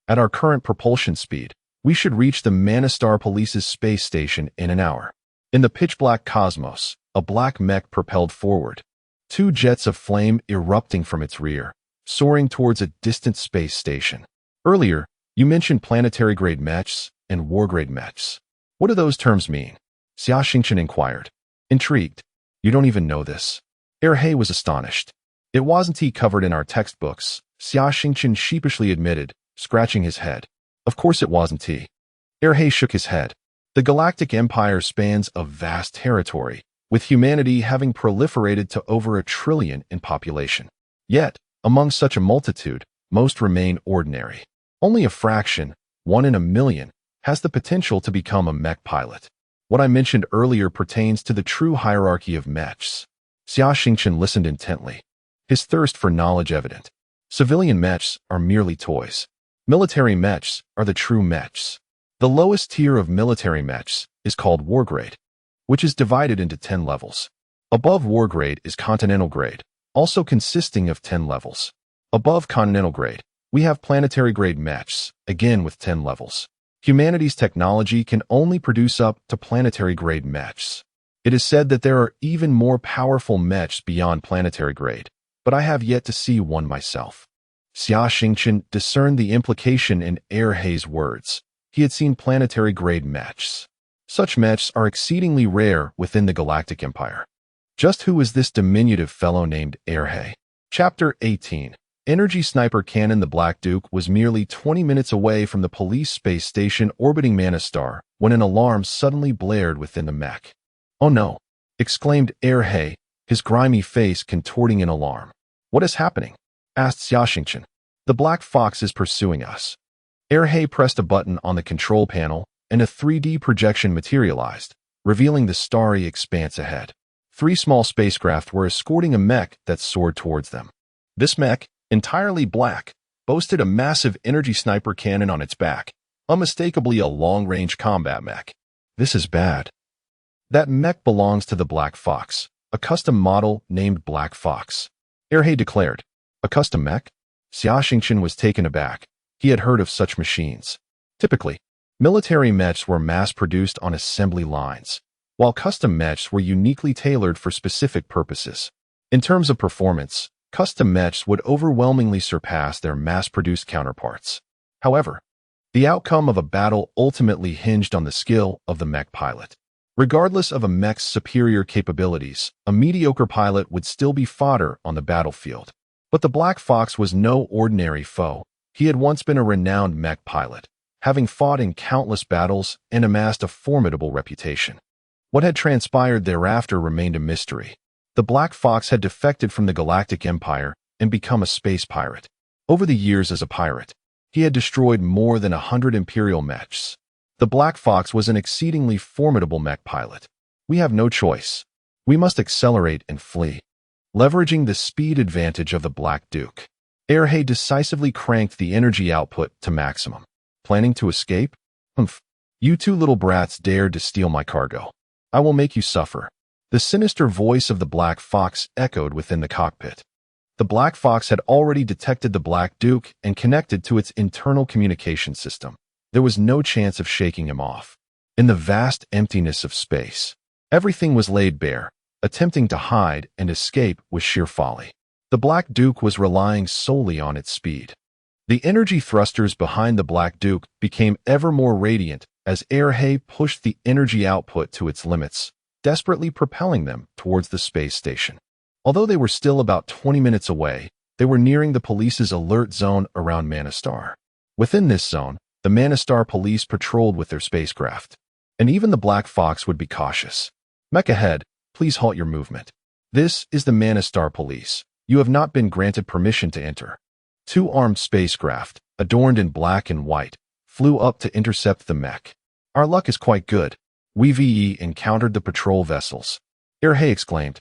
"At our current propulsion speed, we should reach the Manastar Police's space station in an hour." In the pitch-black cosmos, a Black mech propelled forward, 2 jets of flame erupting from its rear, soaring towards a distant space station. "Earlier, you mentioned planetary-grade mechs and war-grade mechs. What do those terms mean?" Xia Xingchen inquired. Intrigued. "You don't even know this?" Erhei was astonished. "It wasn't covered in our textbooks," Xia Xingchen sheepishly admitted, scratching his head. "Of course it wasn't." Erhei shook his head. The Galactic Empire spans a vast territory, with humanity having proliferated to over 1 trillion in population. Yet, among such a multitude, most remain ordinary. Only a fraction, 1 in a million, has the potential to become a mech pilot. What I mentioned earlier pertains to the true hierarchy of mechs." Xia Xingchen listened intently, his thirst for knowledge evident. Civilian mechs are merely toys. Military mechs are the true mechs. The lowest tier of military mechs is called War Grade, which is divided into 10 levels. Above War Grade is Continental Grade, also consisting of 10 levels. Above Continental Grade, we have Planetary Grade mechs, again with 10 levels. Humanity's technology can only produce up to Planetary Grade mechs. It is said that there are even more powerful mechs beyond Planetary Grade, but I have yet to see one myself. Xia Xingchen discerned the implication in Erhe's words. He had seen Planetary Grade mechs. Such mechs are exceedingly rare within the Galactic Empire. Just who is this diminutive fellow named Erhe? Chapter 18. Energy Sniper Cannon. The Black Duke was merely 20 minutes away from the police space station orbiting Manastar when an alarm suddenly blared within the mech. "Oh no!" exclaimed Erhe, his grimy face contorting in alarm. "What is happening?" asked Xia Xingchen. "The Black Fox is pursuing us." Erhe pressed a button on the control panel, and a 3D projection materialized, revealing the starry expanse ahead. 3 small spacecraft were escorting a mech that soared towards them. This mech, entirely black, boasted a massive energy sniper cannon on its back, unmistakably a long-range combat mech. "This is bad." "That mech belongs to the Black Fox, a custom model named Black Fox," Erhe declared. "A custom mech?" Xia Xingchen was taken aback. He had heard of such machines. Typically, military mechs were mass-produced on assembly lines, while custom mechs were uniquely tailored for specific purposes. In terms of performance, custom mechs would overwhelmingly surpass their mass-produced counterparts. However, the outcome of a battle ultimately hinged on the skill of the mech pilot. Regardless of a mech's superior capabilities, a mediocre pilot would still be fodder on the battlefield. But the Black Fox was no ordinary foe. He had once been a renowned mech pilot, having fought in countless battles and amassed a formidable reputation. What had transpired thereafter remained a mystery. The Black Fox had defected from the Galactic Empire and become a space pirate. Over the years as a pirate, he had destroyed more than 100 Imperial mechs. The Black Fox was an exceedingly formidable mech pilot. "We have no choice. We must accelerate and flee." Leveraging the speed advantage of the Black Duke, Erhe decisively cranked the energy output to maximum. "Planning to escape? Humph. You 2 little brats dared to steal my cargo. I will make you suffer." The sinister voice of the Black Fox echoed within the cockpit. The Black Fox had already detected the Black Duke and connected to its internal communication system. There was no chance of shaking him off. In the vast emptiness of space, everything was laid bare. Attempting to hide and escape was sheer folly. The Black Duke was relying solely on its speed. The energy thrusters behind the Black Duke became ever more radiant as Erhe pushed the energy output to its limits, desperately propelling them towards the space station. Although they were still about 20 minutes away, they were nearing the police's alert zone around Manastar. Within this zone, the Manastar police patrolled with their spacecraft, and even the Black Fox would be cautious. "Mech ahead, please halt your movement. This is the Manastar police. You have not been granted permission to enter." 2 armed spacecraft, adorned in black and white, flew up to intercept the mech. "Our luck is quite good. We encountered the patrol vessels," Erhe exclaimed,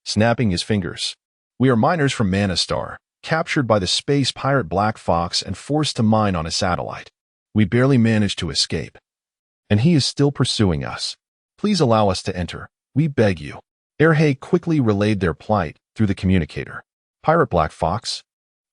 snapping his fingers. "We are miners from Manastar, captured by the space pirate Black Fox and forced to mine on a satellite. We barely managed to escape, and he is still pursuing us. Please allow us to enter, we beg you." Erhe quickly relayed their plight through the communicator. "Pirate Black Fox?"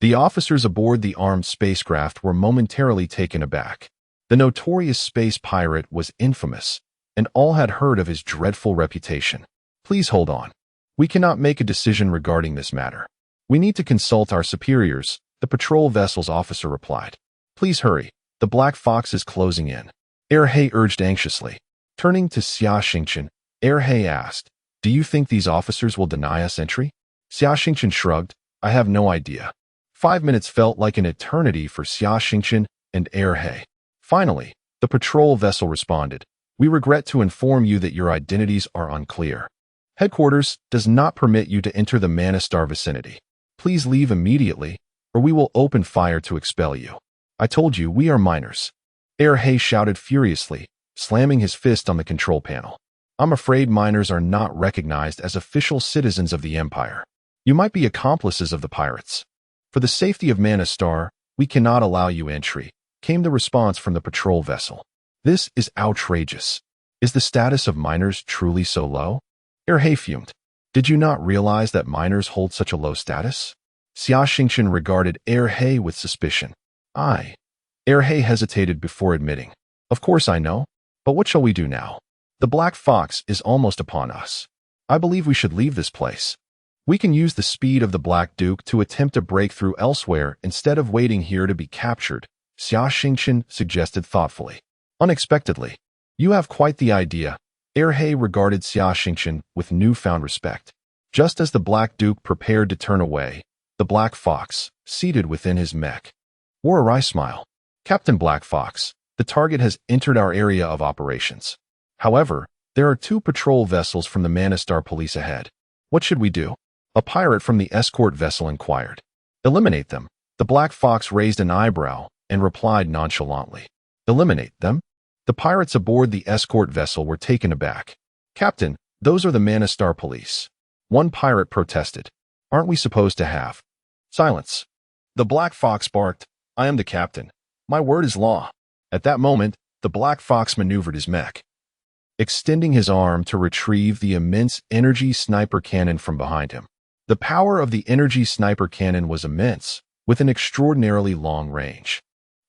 The officers aboard the armed spacecraft were momentarily taken aback. The notorious space pirate was infamous, and all had heard of his dreadful reputation. "Please hold on. We cannot make a decision regarding this matter. We need to consult our superiors," the patrol vessel's officer replied. "Please hurry. The Black Fox is closing in," Erhe urged anxiously. Turning to Xia Xingchen, Erhe asked, "Do you think these officers will deny us entry?" Xia Xingchen shrugged. "I have no idea." 5 minutes felt like an eternity for Xia Xingchen and Erhe. Finally, the patrol vessel responded, "We regret to inform you that your identities are unclear. Headquarters does not permit you to enter the Manastar vicinity. Please leave immediately, or we will open fire to expel you." "I told you, we are miners," Erhe shouted furiously, slamming his fist on the control panel. "I'm afraid miners are not recognized as official citizens of the Empire. You might be accomplices of the pirates." For the safety of Mana Star, we cannot allow you entry, came the response from the patrol vessel. This is outrageous. Is the status of minors truly so low? He fumed. Did you not realize that minors hold such a low status? Xia Xingchen regarded He with suspicion. He hesitated before admitting. Of course I know, but what shall we do now? The Black Fox is almost upon us. I believe we should leave this place. We can use the speed of the Black Duke to attempt a breakthrough elsewhere instead of waiting here to be captured, Xia Xingchen suggested thoughtfully. Unexpectedly. You have quite the idea. He regarded Xia Xingchen with newfound respect. Just as the Black Duke prepared to turn away, the Black Fox, seated within his mech, wore a wry smile. Captain Black Fox, the target has entered our area of operations. However, there are 2 patrol vessels from the Mana Star police ahead. What should we do? A pirate from the escort vessel inquired. Eliminate them. The Black Fox raised an eyebrow and replied nonchalantly. Eliminate them? The pirates aboard the escort vessel were taken aback. Captain, those are the Mana Star police. One pirate protested. Aren't we supposed to have? Silence. The Black Fox barked. I am the captain. My word is law. At that moment, the Black Fox maneuvered his mech, extending his arm to retrieve the immense energy sniper cannon from behind him. The power of the energy sniper cannon was immense, with an extraordinarily long range.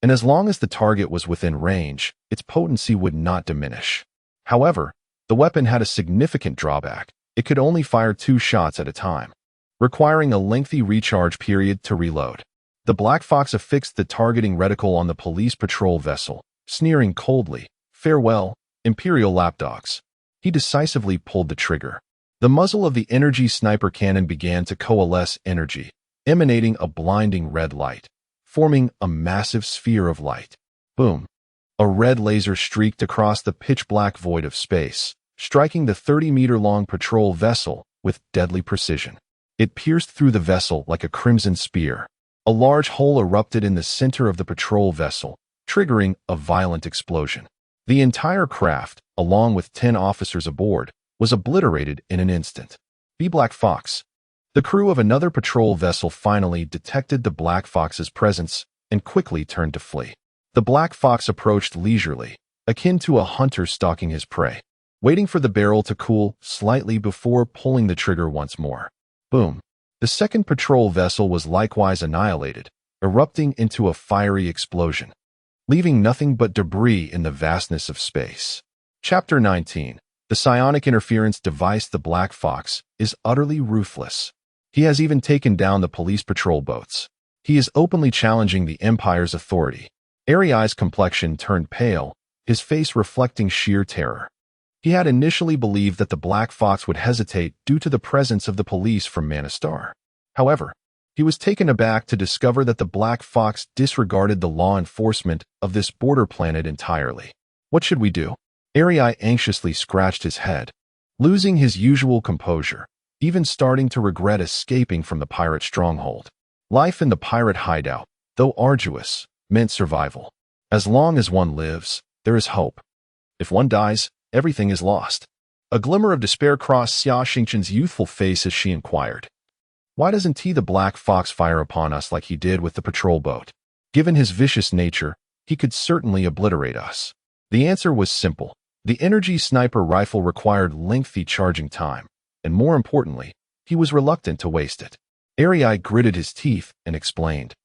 And as long as the target was within range, its potency would not diminish. However, the weapon had a significant drawback. It could only fire 2 shots at a time, requiring a lengthy recharge period to reload. The Black Fox affixed the targeting reticle on the police patrol vessel, sneering coldly, "Farewell, Imperial lapdogs." He decisively pulled the trigger. The muzzle of the energy sniper cannon began to coalesce energy, emanating a blinding red light, forming a massive sphere of light. Boom! A red laser streaked across the pitch-black void of space, striking the 30-meter-long patrol vessel with deadly precision. It pierced through the vessel like a crimson spear. A large hole erupted in the center of the patrol vessel, triggering a violent explosion. The entire craft, along with 10 officers aboard, was obliterated in an instant. The Black Fox. The crew of another patrol vessel finally detected the Black Fox's presence and quickly turned to flee. The Black Fox approached leisurely, akin to a hunter stalking his prey, waiting for the barrel to cool slightly before pulling the trigger once more. Boom! The second patrol vessel was likewise annihilated, erupting into a fiery explosion, leaving nothing but debris in the vastness of space. Chapter 19. The psionic interference device. The Black Fox is utterly ruthless. He has even taken down the police patrol boats. He is openly challenging the Empire's authority. Ai's complexion turned pale, his face reflecting sheer terror. He had initially believed that the Black Fox would hesitate due to the presence of the police from Mana Star. However, he was taken aback to discover that the Black Fox disregarded the law enforcement of this border planet entirely. What should we do? Ai anxiously scratched his head, losing his usual composure, even starting to regret escaping from the pirate stronghold. Life in the pirate hideout, though arduous, meant survival. As long as one lives, there is hope. If one dies, everything is lost. A glimmer of despair crossed Xia Xingchen's youthful face as she inquired, "Why doesn't the Black Fox fire upon us like he did with the patrol boat? Given his vicious nature, he could certainly obliterate us." The answer was simple. The energy sniper rifle required lengthy charging time, and more importantly, he was reluctant to waste it. Ai gritted his teeth and explained,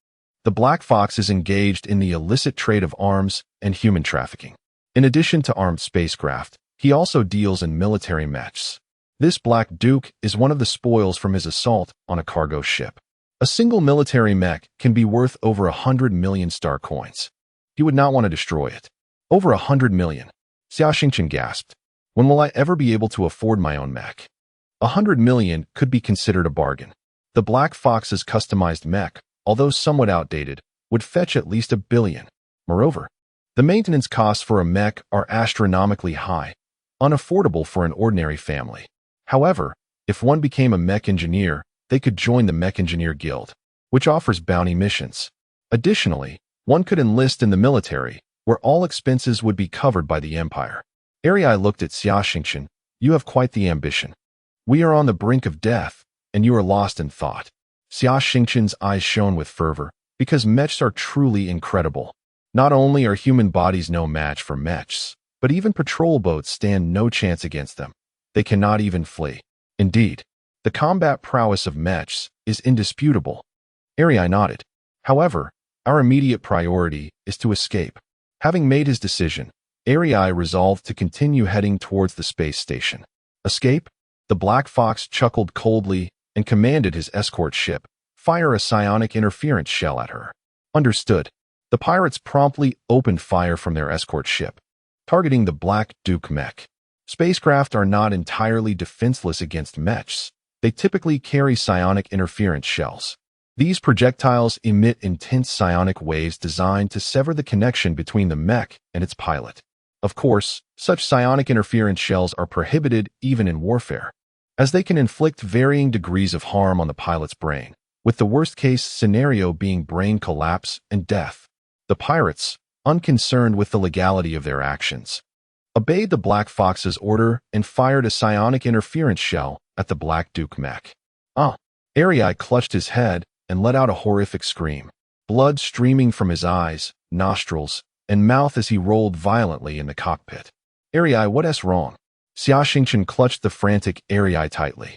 "The Black Fox is engaged in the illicit trade of arms and human trafficking. In addition to armed spacecraft, he also deals in military mechs. This Black Duke is one of the spoils from his assault on a cargo ship. A single military mech can be worth over 100 million star coins. He would not want to destroy it." "Over 100 million. Xia Xingchen gasped. "When will I ever be able to afford my own mech?" 100 million could be considered a bargain. The Black Fox's customized mech, although somewhat outdated, would fetch at least $1 billion. Moreover, the maintenance costs for a mech are astronomically high, unaffordable for an ordinary family. However, if one became a mech engineer, they could join the Mech Engineer Guild, which offers bounty missions. Additionally, one could enlist in the military, where all expenses would be covered by the Empire. Ai looked at Xia Xingchen. "You have quite the ambition. We are on the brink of death, and you are lost in thought." Xia Xingchen's eyes shone with fervor, because mechs are truly incredible. Not only are human bodies no match for mechs, but even patrol boats stand no chance against them. They cannot even flee. Indeed, the combat prowess of mechs is indisputable. Arai nodded. However, our immediate priority is to escape. Having made his decision, Arai resolved to continue heading towards the space station. Escape? The Black Fox chuckled coldly and commanded his escort ship, fire a psionic interference shell at her. Understood. The pirates promptly opened fire from their escort ship, targeting the Black Duke mech. Spacecraft are not entirely defenseless against mechs. They typically carry psionic interference shells. These projectiles emit intense psionic waves designed to sever the connection between the mech and its pilot. Of course, such psionic interference shells are prohibited even in warfare, as they can inflict varying degrees of harm on the pilot's brain, with the worst-case scenario being brain collapse and death. The pirates, unconcerned with the legality of their actions, obeyed the Black Fox's order and fired a psionic interference shell at the Black Duke mech. Arai clutched his head and let out a horrific scream, blood streaming from his eyes, nostrils, and mouth as he rolled violently in the cockpit. Arai, what's wrong? Xia Xingchen clutched the frantic Arai tightly.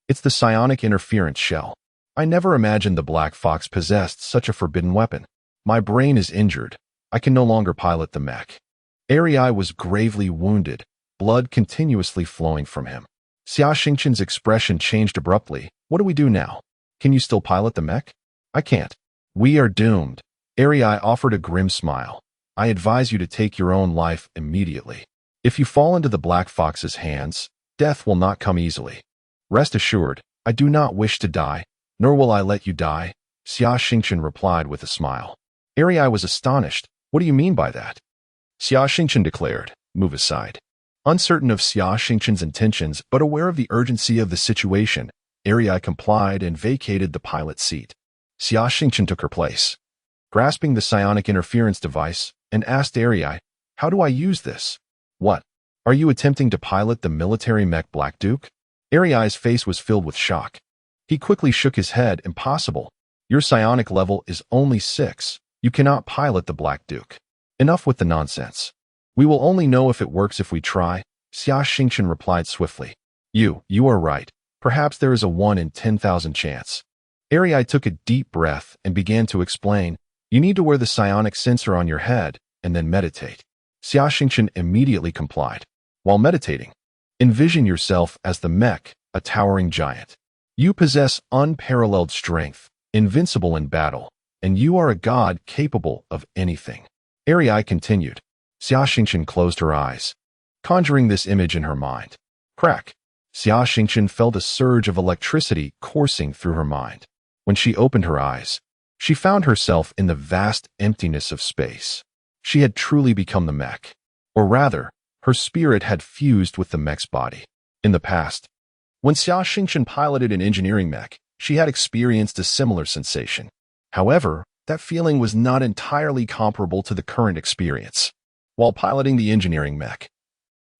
It's the psionic interference shell. I never imagined the Black Fox possessed such a forbidden weapon. My brain is injured. I can no longer pilot the mech. Arai was gravely wounded, blood continuously flowing from him. Xia Xingchen's expression changed abruptly. What do we do now? Can you still pilot the mech? I can't. We are doomed. Arai offered a grim smile. I advise you to take your own life immediately. If you fall into the Black Fox's hands, death will not come easily. Rest assured, I do not wish to die, nor will I let you die, Xia Xingchen replied with a smile. Arai was astonished. What do you mean by that? Xia Xingchen declared, move aside. Uncertain of Xia Xingchen's intentions but aware of the urgency of the situation, Arai complied and vacated the pilot's seat. Xia Xingchen took her place, grasping the psionic interference device, and asked Arai, how do I use this? What? Are you attempting to pilot the military mech Black Duke? Arai's face was filled with shock. He quickly shook his head. Impossible. Your psionic level is only 6. You cannot pilot the Black Duke. Enough with the nonsense. We will only know if it works if we try, Xia Xingchen replied swiftly. You are right. Perhaps there is a 1 in 10,000 chance. Arai took a deep breath and began to explain. You need to wear the psionic sensor on your head and then meditate. Xia Xingchen immediately complied. While meditating, envision yourself as the mech, a towering giant. You possess unparalleled strength, invincible in battle, and you are a god capable of anything. Arai continued. Xia Xingchen closed her eyes, conjuring this image in her mind. Crack. Xia Xingchen felt a surge of electricity coursing through her mind. When she opened her eyes, she found herself in the vast emptiness of space. She had truly become the mech. Or rather, her spirit had fused with the mech's body. In the past, when Xia Xingchen piloted an engineering mech, she had experienced a similar sensation. However, that feeling was not entirely comparable to the current experience. While piloting the engineering mech,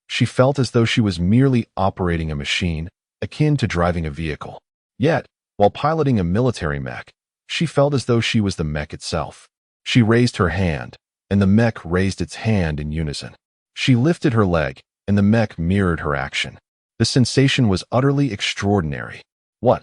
she felt as though she was merely operating a machine, akin to driving a vehicle. Yet, while piloting a military mech, she felt as though she was the mech itself. She raised her hand, and the mech raised its hand in unison. She lifted her leg, and the mech mirrored her action. The sensation was utterly extraordinary. What?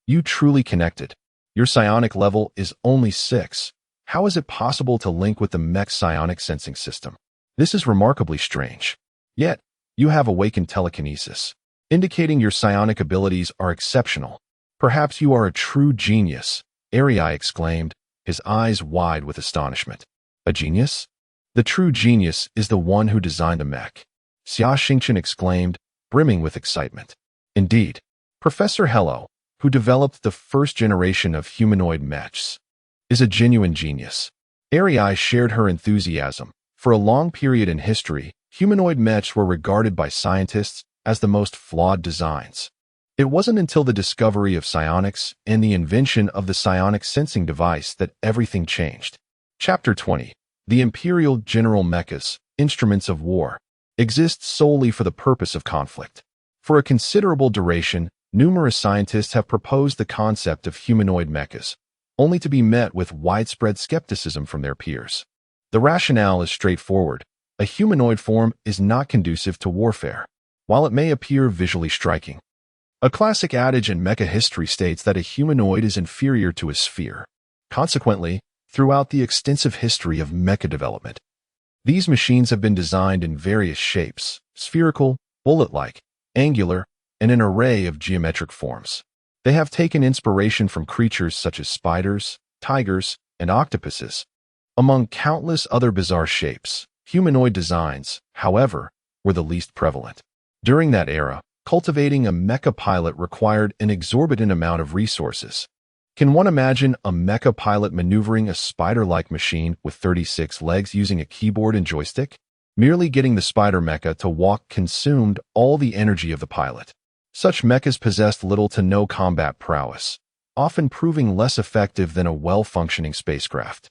You truly connected. Your psionic level is only 6. How is it possible to link with the mech's psionic sensing system? This is remarkably strange. Yet, you have awakened telekinesis, indicating your psionic abilities are exceptional. Perhaps you are a true genius, Arai exclaimed, his eyes wide with astonishment. A genius? The true genius is the one who designed the mech, Xia Xingchen exclaimed, brimming with excitement. Indeed, Professor Hello, who developed the first generation of humanoid mechs, is a genuine genius. Arai shared her enthusiasm. For a long period in history, humanoid mechs were regarded by scientists as the most flawed designs. It wasn't until the discovery of psionics and the invention of the psionic sensing device that everything changed. Chapter 20. The Imperial General Mechas, Instruments of War, exist solely for the purpose of conflict. For a considerable duration, Numerous scientists have proposed the concept of humanoid mechas, only to be met with widespread skepticism from their peers. The rationale is straightforward. A humanoid form is not conducive to warfare, while it may appear visually striking. A classic adage in mecha history states that a humanoid is inferior to a sphere. Consequently, throughout the extensive history of mecha development, these machines have been designed in various shapes: spherical, bullet-like, angular, and an array of geometric forms. They have taken inspiration from creatures such as spiders, tigers, and octopuses, among countless other bizarre shapes. Humanoid designs, however, were the least prevalent. During that era, cultivating a mecha pilot required an exorbitant amount of resources. Can one imagine a mecha pilot maneuvering a spider-like machine with 36 legs using a keyboard and joystick? Merely getting the spider mecha to walk consumed all the energy of the pilot. Such mechas possessed little to no combat prowess, often proving less effective than a well-functioning spacecraft.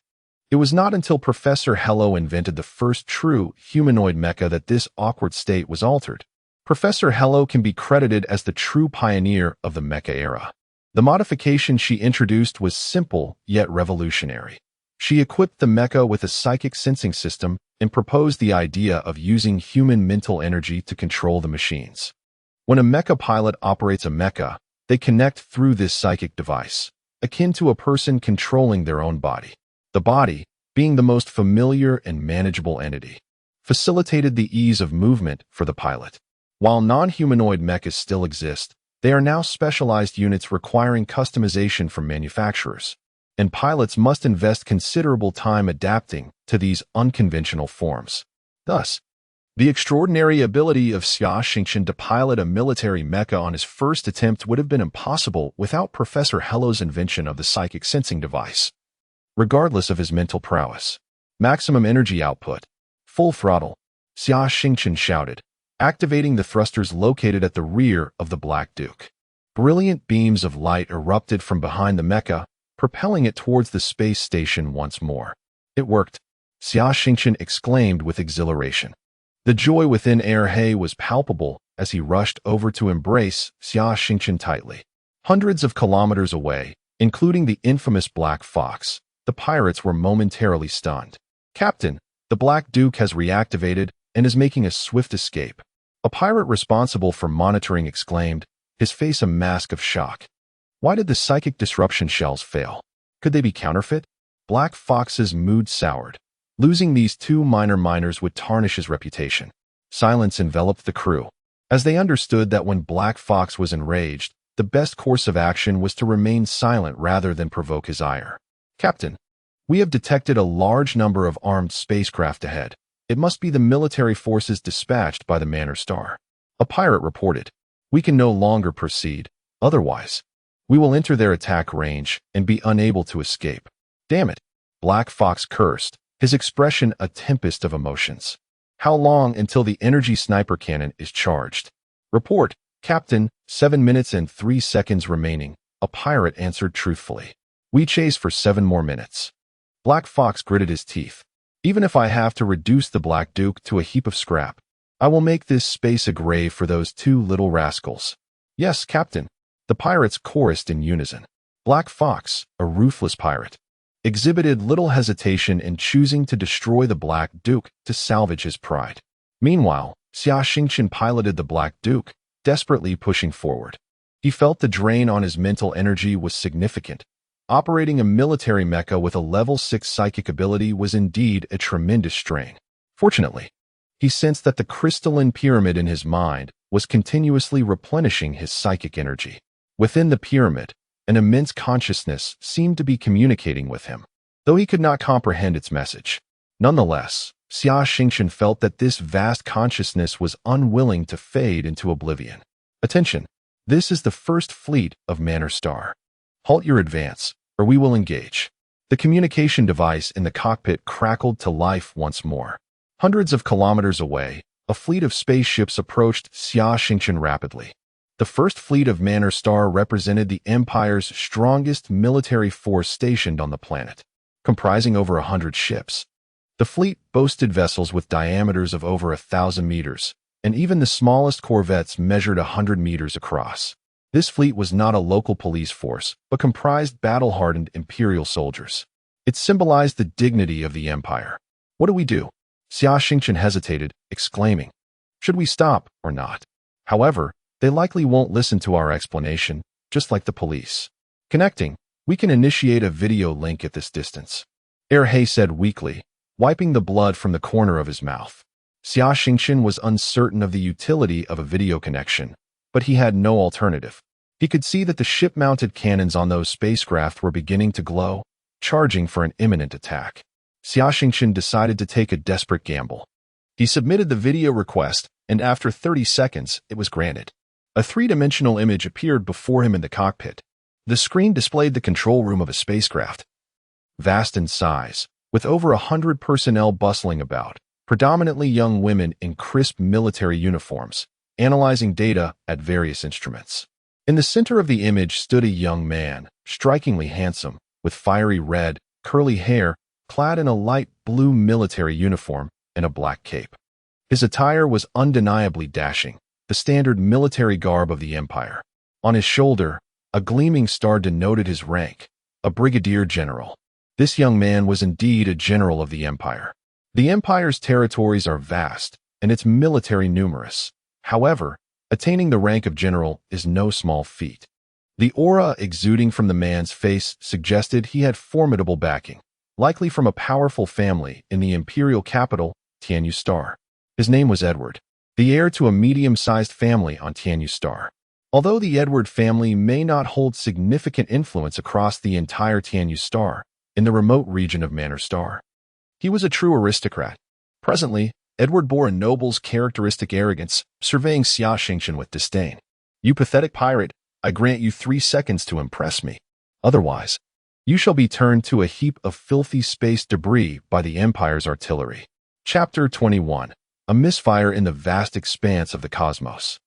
It was not until Professor Hello invented the first true humanoid mecha that this awkward state was altered. Professor Hello can be credited as the true pioneer of the mecha era. The modification she introduced was simple yet revolutionary. She equipped the mecha with a psychic sensing system and proposed the idea of using human mental energy to control the machines. When a mecha pilot operates a mecha, they connect through this psychic device, akin to a person controlling their own body. The body, being the most familiar and manageable entity, facilitated the ease of movement for the pilot. While non-humanoid mechas still exist, they are now specialized units requiring customization from manufacturers, and pilots must invest considerable time adapting to these unconventional forms. Thus, the extraordinary ability of Xia Xingchen to pilot a military mecha on his first attempt would have been impossible without Professor Hello's invention of the psychic sensing device. Regardless of his mental prowess, maximum energy output, full throttle, Xia Xingchen shouted, activating the thrusters located at the rear of the Black Duke. Brilliant beams of light erupted from behind the mecha, propelling it towards the space station once more. It worked, Xia Xingchen exclaimed with exhilaration. The joy within He was palpable as he rushed over to embrace Xia Xingchen tightly. Hundreds of kilometers away, including the infamous Black Fox, the pirates were momentarily stunned. "Captain, the Black Duke has reactivated and is making a swift escape," a pirate responsible for monitoring exclaimed, his face a mask of shock. Why did the psychic disruption shells fail? Could they be counterfeit? Black Fox's mood soured. Losing these two minors would tarnish his reputation. Silence enveloped the crew, as they understood that when Black Fox was enraged, the best course of action was to remain silent rather than provoke his ire. "Captain, we have detected a large number of armed spacecraft ahead. It must be the military forces dispatched by the Manor Star," a pirate reported. "We can no longer proceed, otherwise we will enter their attack range and be unable to escape." "Damn it," Black Fox cursed, his expression a tempest of emotions. "How long until the energy sniper cannon is charged?" "Report, Captain, 7 minutes and 3 seconds remaining," a pirate answered truthfully. "We chase for 7 more minutes." Black Fox gritted his teeth. "Even if I have to reduce the Black Duke to a heap of scrap, I will make this space a grave for those 2 little rascals." "Yes, Captain," the pirates chorused in unison. Black Fox, a ruthless pirate, exhibited little hesitation in choosing to destroy the Black Duke to salvage his pride. Meanwhile, Xia Xingchen piloted the Black Duke, desperately pushing forward. He felt the drain on his mental energy was significant. Operating a military mecha with a level 6 psychic ability was indeed a tremendous strain. Fortunately, he sensed that the crystalline pyramid in his mind was continuously replenishing his psychic energy. Within the pyramid, an immense consciousness seemed to be communicating with him, though he could not comprehend its message. Nonetheless, Xia Xingchen felt that this vast consciousness was unwilling to fade into oblivion. "Attention! This is the first fleet of Manor Star. Halt your advance, or we will engage." The communication device in the cockpit crackled to life once more. Hundreds of kilometers away, a fleet of spaceships approached Xia Xingchen rapidly. The first fleet of Manor Star represented the Empire's strongest military force stationed on the planet, comprising over 100 ships. The fleet boasted vessels with diameters of over 1,000 meters, and even the smallest corvettes measured 100 meters across. This fleet was not a local police force, but comprised battle-hardened Imperial soldiers. It symbolized the dignity of the Empire. What do we do? Xia Xingchen hesitated, exclaiming, should we stop or not? However, they likely won't listen to our explanation, just like the police. Connecting, we can initiate a video link at this distance. He said weakly, wiping the blood from the corner of his mouth. Xia Xingchen was uncertain of the utility of a video connection, but he had no alternative. He could see that the ship-mounted cannons on those spacecraft were beginning to glow, charging for an imminent attack. Xia Xingchen decided to take a desperate gamble. He submitted the video request, and after 30 seconds, it was granted. A three-dimensional image appeared before him in the cockpit. The screen displayed the control room of a spacecraft. Vast in size, with over 100 personnel bustling about, predominantly young women in crisp military uniforms, analyzing data at various instruments. In the center of the image stood a young man, strikingly handsome, with fiery red, curly hair, clad in a light blue military uniform and a black cape. His attire was undeniably dashing, the standard military garb of the Empire. On his shoulder, a gleaming star denoted his rank, a brigadier general. This young man was indeed a general of the Empire. The Empire's territories are vast, and its military numerous. However, attaining the rank of general is no small feat. The aura exuding from the man's face suggested he had formidable backing, likely from a powerful family in the imperial capital, Tianyu Star. His name was Edward, the heir to a medium-sized family on Tianyu Star. Although the Edward family may not hold significant influence across the entire Tianyu Star, in the remote region of Manor Star, he was a true aristocrat. Presently, Edward bore a noble's characteristic arrogance, surveying Xia Xingchen with disdain. You pathetic pirate, I grant you 3 seconds to impress me. Otherwise, you shall be turned to a heap of filthy space debris by the Empire's artillery. Chapter 21. A misfire in the vast expanse of the cosmos.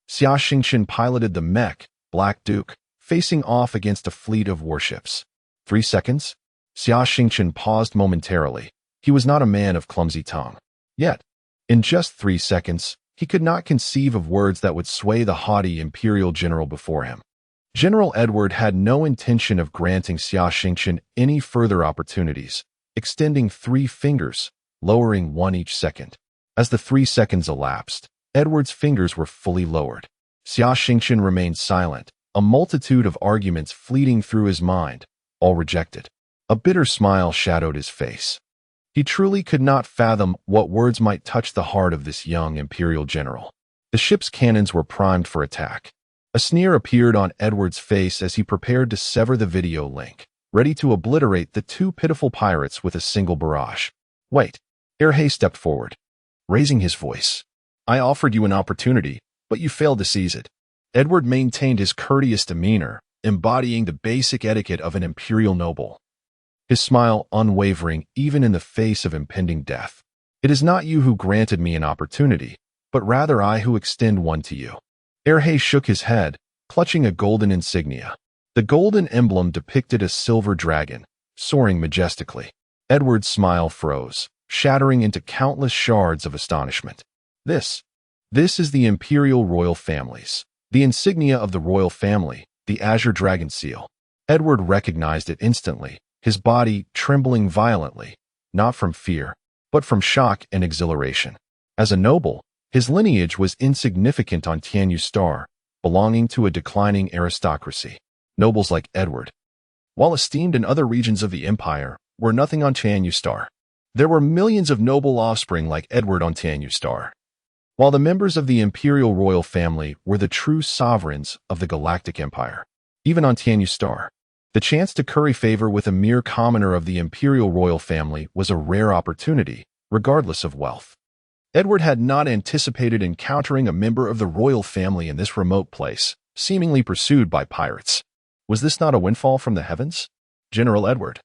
Xia Xingchen piloted the Mech, Black Duke, facing off against a fleet of warships. 3 seconds? Xia Xingchen paused momentarily. He was not a man of clumsy tongue. Yet, in just 3 seconds, he could not conceive of words that would sway the haughty Imperial General before him. General Edward had no intention of granting Xia Xingchen any further opportunities, extending 3 fingers, lowering 1 each second. As the 3 seconds elapsed, Edward's fingers were fully lowered. Xia Xingchen remained silent, a multitude of arguments fleeting through his mind, all rejected. A bitter smile shadowed his face. He truly could not fathom what words might touch the heart of this young Imperial General. The ship's cannons were primed for attack. A sneer appeared on Edward's face as he prepared to sever the video link, ready to obliterate the 2 pitiful pirates with a single barrage. Wait. He stepped forward, raising his voice. I offered you an opportunity, but you failed to seize it. Edward maintained his courteous demeanor, embodying the basic etiquette of an imperial noble. His smile unwavering even in the face of impending death. It is not you who granted me an opportunity, but rather I who extend one to you. He shook his head, clutching a golden insignia. The golden emblem depicted a silver dragon, soaring majestically. Edward's smile froze, shattering into countless shards of astonishment. This is the Imperial Royal Families. The insignia of the royal family, the Azure Dragon Seal. Edward recognized it instantly, his body trembling violently, not from fear, but from shock and exhilaration. As a noble, his lineage was insignificant on Tianyu Star, belonging to a declining aristocracy. Nobles like Edward, while esteemed in other regions of the Empire, were nothing on Tianyu Star. There were millions of noble offspring like Edward on Tianyu Star. While the members of the Imperial Royal Family were the true sovereigns of the Galactic Empire. Even on Tianyu Star, the chance to curry favor with a mere commoner of the Imperial Royal Family was a rare opportunity, regardless of wealth. Edward had not anticipated encountering a member of the royal family in this remote place, seemingly pursued by pirates. Was this not a windfall from the heavens? General Edward.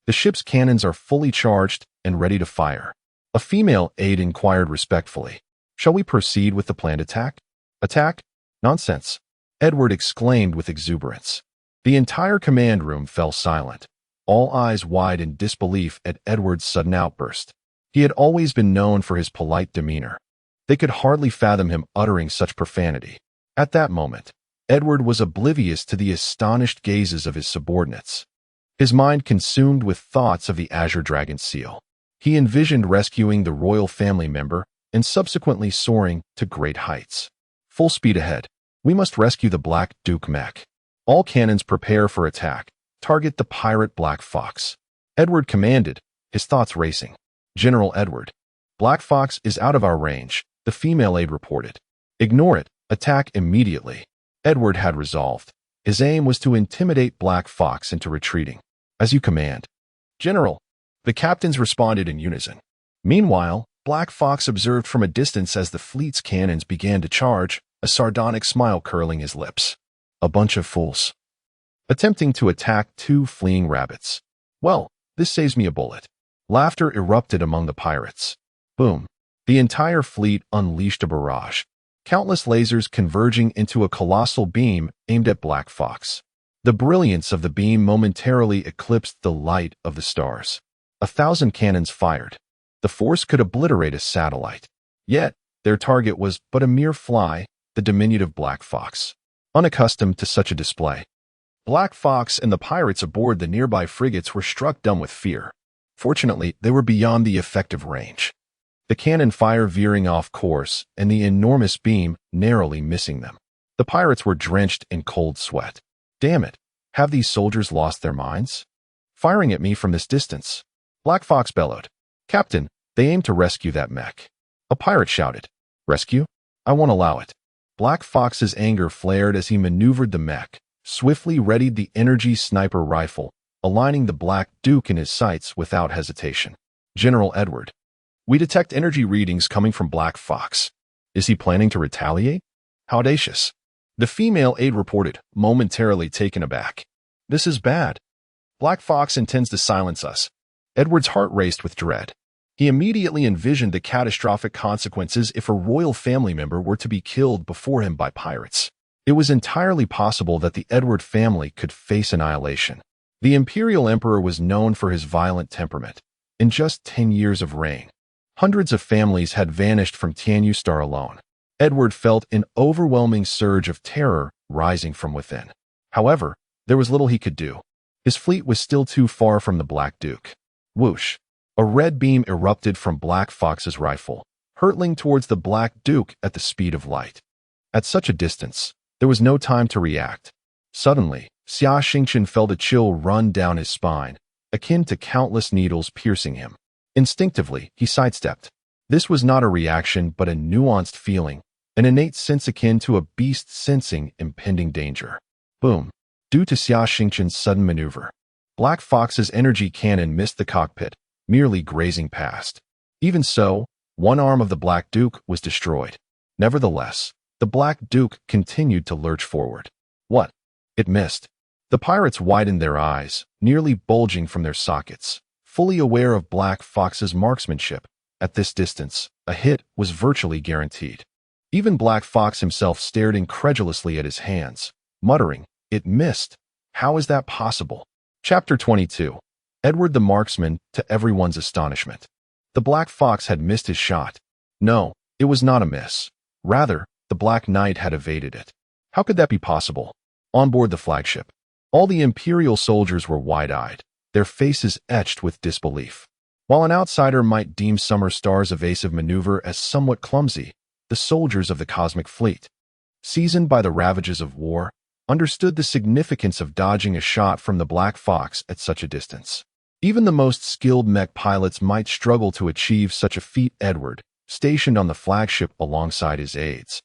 The ship's cannons are fully charged and ready to fire. A female aide inquired respectfully. Shall we proceed with the planned attack? Attack? Nonsense. Edward exclaimed with exuberance. The entire command room fell silent, all eyes wide in disbelief at Edward's sudden outburst. He had always been known for his polite demeanor. They could hardly fathom him uttering such profanity. At that moment, Edward was oblivious to the astonished gazes of his subordinates. His mind consumed with thoughts of the Azure Dragon seal. He envisioned rescuing the royal family member and subsequently soaring to great heights. Full speed ahead. We must rescue the Black Duke Mech. All cannons prepare for attack. Target the pirate Black Fox. Edward commanded, his thoughts racing. General Edward. Black Fox is out of our range, the female aide reported. Ignore it. Attack immediately. Edward had resolved. His aim was to intimidate Black Fox into retreating. As you command. General. The captains responded in unison. Meanwhile, Black Fox observed from a distance as the fleet's cannons began to charge, a sardonic smile curling his lips. A bunch of fools. Attempting to attack two fleeing rabbits. Well, this saves me a bullet. Laughter erupted among the pirates. Boom. The entire fleet unleashed a barrage. Countless lasers converging into a colossal beam aimed at Black Fox. The brilliance of the beam momentarily eclipsed the light of the stars. 1,000 cannons fired. The force could obliterate a satellite. Yet, their target was but a mere fly, the diminutive Black Fox. Unaccustomed to such a display, Black Fox and the pirates aboard the nearby frigates were struck dumb with fear. Fortunately, they were beyond the effective range. The cannon fire veering off course and the enormous beam narrowly missing them. The pirates were drenched in cold sweat. Damn it, have these soldiers lost their minds? Firing at me from this distance. Black Fox bellowed. Captain, they aim to rescue that mech. A pirate shouted. Rescue? I won't allow it. Black Fox's anger flared as he maneuvered the mech, swiftly readied the energy sniper rifle, aligning the Black Duke in his sights without hesitation. General Edward. We detect energy readings coming from Black Fox. Is he planning to retaliate? How audacious. The female aide reported, momentarily taken aback. This is bad. Black Fox intends to silence us. Edward's heart raced with dread. He immediately envisioned the catastrophic consequences if a royal family member were to be killed before him by pirates. It was entirely possible that the Edward family could face annihilation. The Imperial Emperor was known for his violent temperament. In just 10 years of reign, hundreds of families had vanished from Tianyu Star alone. Edward felt an overwhelming surge of terror rising from within. However, there was little he could do. His fleet was still too far from the Black Duke. Whoosh! A red beam erupted from Black Fox's rifle, hurtling towards the Black Duke at the speed of light. At such a distance, there was no time to react. Suddenly, Xia Xingchen felt a chill run down his spine, akin to countless needles piercing him. Instinctively, he sidestepped. This was not a reaction but a nuanced feeling, an innate sense akin to a beast sensing impending danger. Boom. Due to Xia Xingchen's sudden maneuver, Black Fox's energy cannon missed the cockpit, merely grazing past. Even so, one arm of the Black Duke was destroyed. Nevertheless, the Black Duke continued to lurch forward. What? It missed. The pirates widened their eyes, nearly bulging from their sockets, fully aware of Black Fox's marksmanship. At this distance, a hit was virtually guaranteed. Even Black Fox himself stared incredulously at his hands, muttering, "It missed. How is that possible?" Chapter 22. Edward the Marksman, to everyone's astonishment. The Black Fox had missed his shot. No, it was not a miss. Rather, the Black Knight had evaded it. How could that be possible? On board the flagship, all the Imperial soldiers were wide-eyed, their faces etched with disbelief. While an outsider might deem Summer Star's evasive maneuver as somewhat clumsy, the soldiers of the Cosmic Fleet, seasoned by the ravages of war, understood the significance of dodging a shot from the Black Fox at such a distance. Even the most skilled mech pilots might struggle to achieve such a feat. Edward, stationed on the flagship alongside his aides,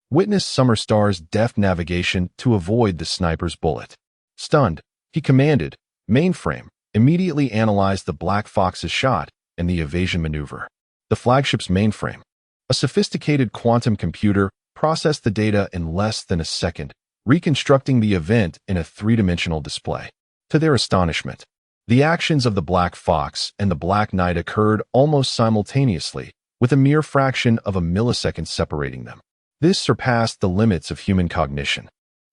witnessed Summer Star's deft navigation to avoid the sniper's bullet. Stunned, he commanded, "Mainframe, immediately analyze the Black Fox's shot and the evasion maneuver." The flagship's mainframe, a sophisticated quantum computer, processed the data in less than a second, reconstructing the event in a three-dimensional display. To their astonishment, the actions of the Black Fox and the Black Knight occurred almost simultaneously, with a mere fraction of a millisecond separating them. This surpassed the limits of human cognition.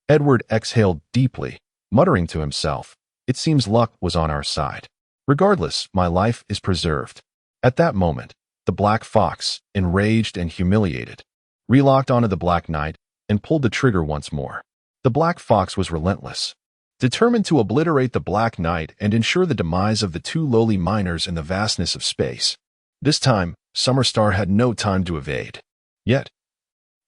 Edward exhaled deeply, muttering to himself, "It seems luck was on our side. Regardless, my life is preserved." At that moment, the Black Fox, enraged and humiliated, relocked onto the Black Knight and pulled the trigger once more. The Black Fox was relentless, determined to obliterate the Black Knight and ensure the demise of the two lowly miners in the vastness of space. This time, Summerstar had no time to evade. Yet,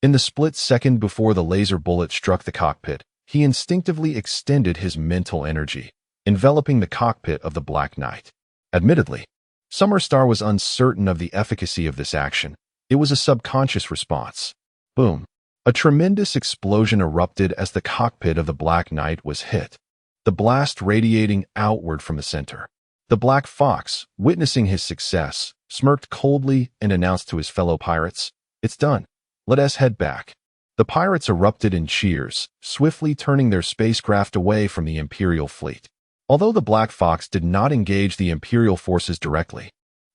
in the split second before the laser bullet struck the cockpit, he instinctively extended his mental energy, enveloping the cockpit of the Black Knight. Admittedly, Summerstar was uncertain of the efficacy of this action. It was a subconscious response. Boom. A tremendous explosion erupted as the cockpit of the Black Knight was hit, the blast radiating outward from the center. The Black Fox, witnessing his success, smirked coldly and announced to his fellow pirates, "It's done. Let us head back." The pirates erupted in cheers, swiftly turning their spacecraft away from the Imperial fleet. Although the Black Fox did not engage the Imperial forces directly,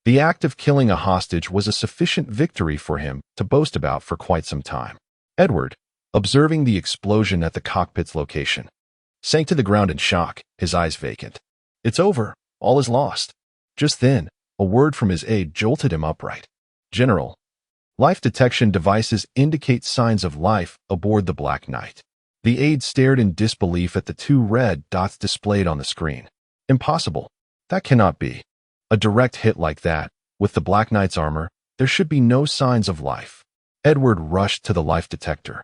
the act of killing a hostage was a sufficient victory for him to boast about for quite some time. Edward, observing the explosion at the cockpit's location, sank to the ground in shock, his eyes vacant. "It's over. All is lost." Just then, a word from his aide jolted him upright. "General, life detection devices indicate signs of life aboard the Black Knight." The aide stared in disbelief at the two red dots displayed on the screen. "Impossible. That cannot be. A direct hit like that, with the Black Knight's armor, there should be no signs of life." Edward rushed to the life detector,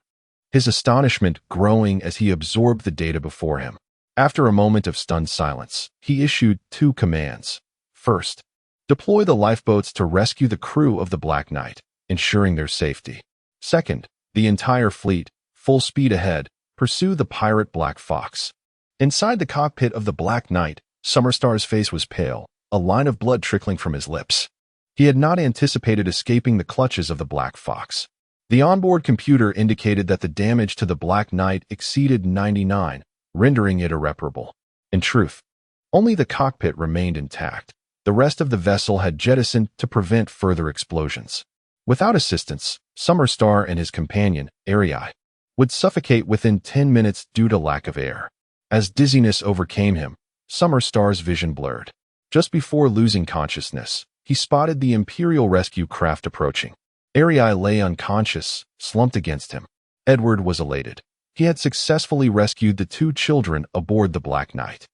his astonishment growing as he absorbed the data before him. After a moment of stunned silence, he issued two commands. First, deploy the lifeboats to rescue the crew of the Black Knight, ensuring their safety. Second, the entire fleet, full speed ahead, pursue the pirate Black Fox. Inside the cockpit of the Black Knight, Summerstar's face was pale, a line of blood trickling from his lips. He had not anticipated escaping the clutches of the Black Fox. The onboard computer indicated that the damage to the Black Knight exceeded 99, rendering it irreparable. In truth, only the cockpit remained intact. The rest of the vessel had jettisoned to prevent further explosions. Without assistance, Summerstar and his companion, Arii, would suffocate within 10 minutes due to lack of air. As dizziness overcame him, Summerstar's vision blurred. Just before losing consciousness, he spotted the Imperial rescue craft approaching. Arii lay unconscious, slumped against him. Edward was elated. He had successfully rescued the two children aboard the Black Knight.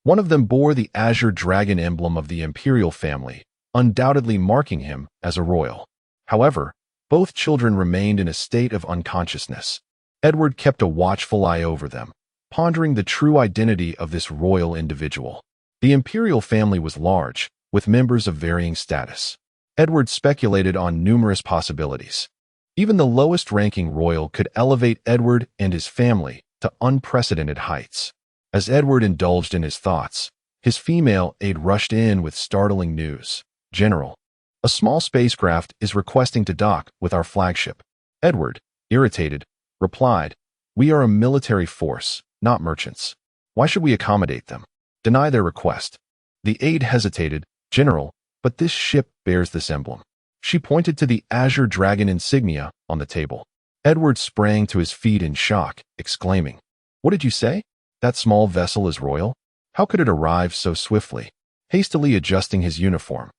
One of them bore the azure dragon emblem of the Imperial family, undoubtedly marking him as a royal. However, both children remained in a state of unconsciousness. Edward kept a watchful eye over them, pondering the true identity of this royal individual. The Imperial family was large, with members of varying status. Edward speculated on numerous possibilities. Even the lowest-ranking royal could elevate Edward and his family to unprecedented heights. As Edward indulged in his thoughts, his female aide rushed in with startling news. "General, a small spacecraft is requesting to dock with our flagship." Edward, irritated, replied, "We are a military force, not merchants. Why should we accommodate them? Deny their request." The aide hesitated. "General, but this ship bears this emblem." She pointed to the azure dragon insignia on the table. Edward sprang to his feet in shock, exclaiming, "What did you say? That small vessel is royal? How could it arrive so swiftly?" Hastily adjusting his uniform,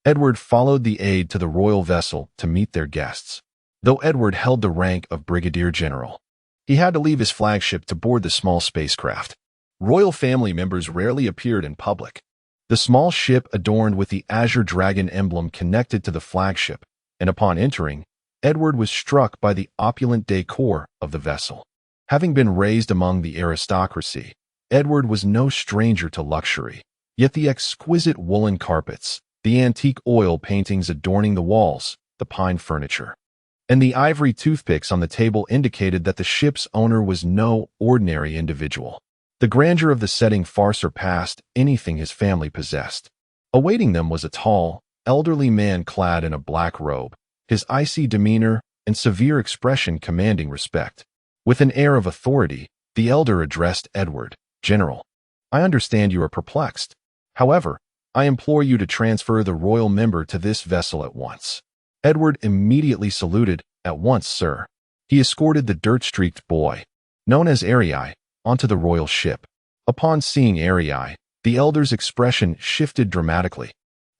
Edward followed the aide to the royal vessel to meet their guests. Though Edward held the rank of Brigadier General, he had to leave his flagship to board the small spacecraft. Royal family members rarely appeared in public. The small ship adorned with the azure dragon emblem connected to the flagship, and upon entering, Edward was struck by the opulent decor of the vessel. Having been raised among the aristocracy, Edward was no stranger to luxury. Yet the exquisite woolen carpets, the antique oil paintings adorning the walls, the pine furniture, and the ivory toothpicks on the table indicated that the ship's owner was no ordinary individual. The grandeur of the setting far surpassed anything his family possessed. Awaiting them was a tall, elderly man clad in a black robe, his icy demeanor and severe expression commanding respect. With an air of authority, the elder addressed Edward, "General, I understand you are perplexed. However, I implore you to transfer the royal member to this vessel at once." Edward immediately saluted. "At once, sir." He escorted the dirt-streaked boy, known as Arii, onto the royal ship. Upon seeing Arii, the elder's expression shifted dramatically,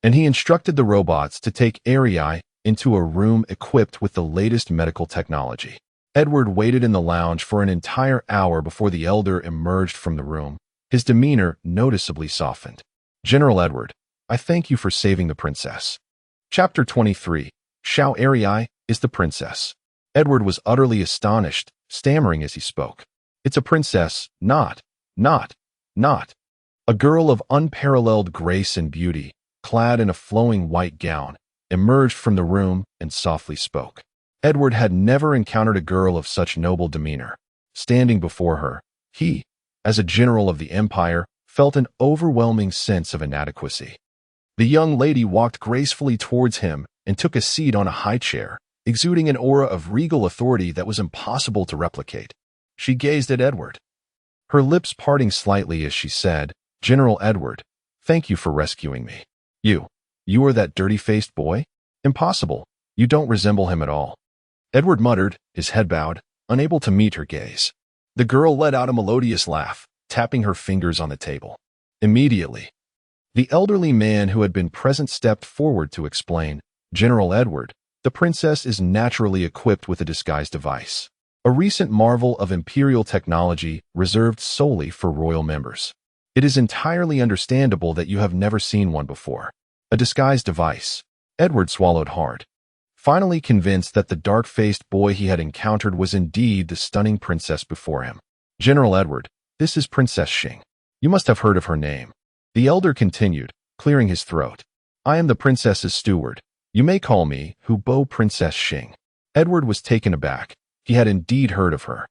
and he instructed the robots to take Arii into a room equipped with the latest medical technology. Edward waited in the lounge for an entire hour before the elder emerged from the room. His demeanor noticeably softened. General Edward, I thank you for saving the princess. Chapter 23. Xiao Arii is the princess. Edward was utterly astonished, stammering as he spoke. It's a princess, not. A girl of unparalleled grace and beauty, clad in a flowing white gown, emerged from the room and softly spoke. Edward had never encountered a girl of such noble demeanor. Standing before her, he, as a general of the empire, felt an overwhelming sense of inadequacy. The young lady walked gracefully towards him and took a seat on a high chair, exuding an aura of regal authority that was impossible to replicate. She gazed at Edward, her lips parting slightly as she said, General Edward, thank you for rescuing me. You are that dirty-faced boy? Impossible. You don't resemble him at all. Edward muttered, his head bowed, unable to meet her gaze. The girl let out a melodious laugh, tapping her fingers on the table. Immediately, the elderly man who had been present stepped forward to explain, General Edward, the princess is naturally equipped with a disguise device, a recent marvel of Imperial technology reserved solely for royal members. It is entirely understandable that you have never seen one before. A disguise device. Edward swallowed hard, finally convinced that the dark-faced boy he had encountered was indeed the stunning princess before him. General Edward, this is Princess Xing. You must have heard of her name. The elder continued, clearing his throat. I am the princess's steward. You may call me Hubo Princess Xing. Edward was taken aback. He had indeed heard of her.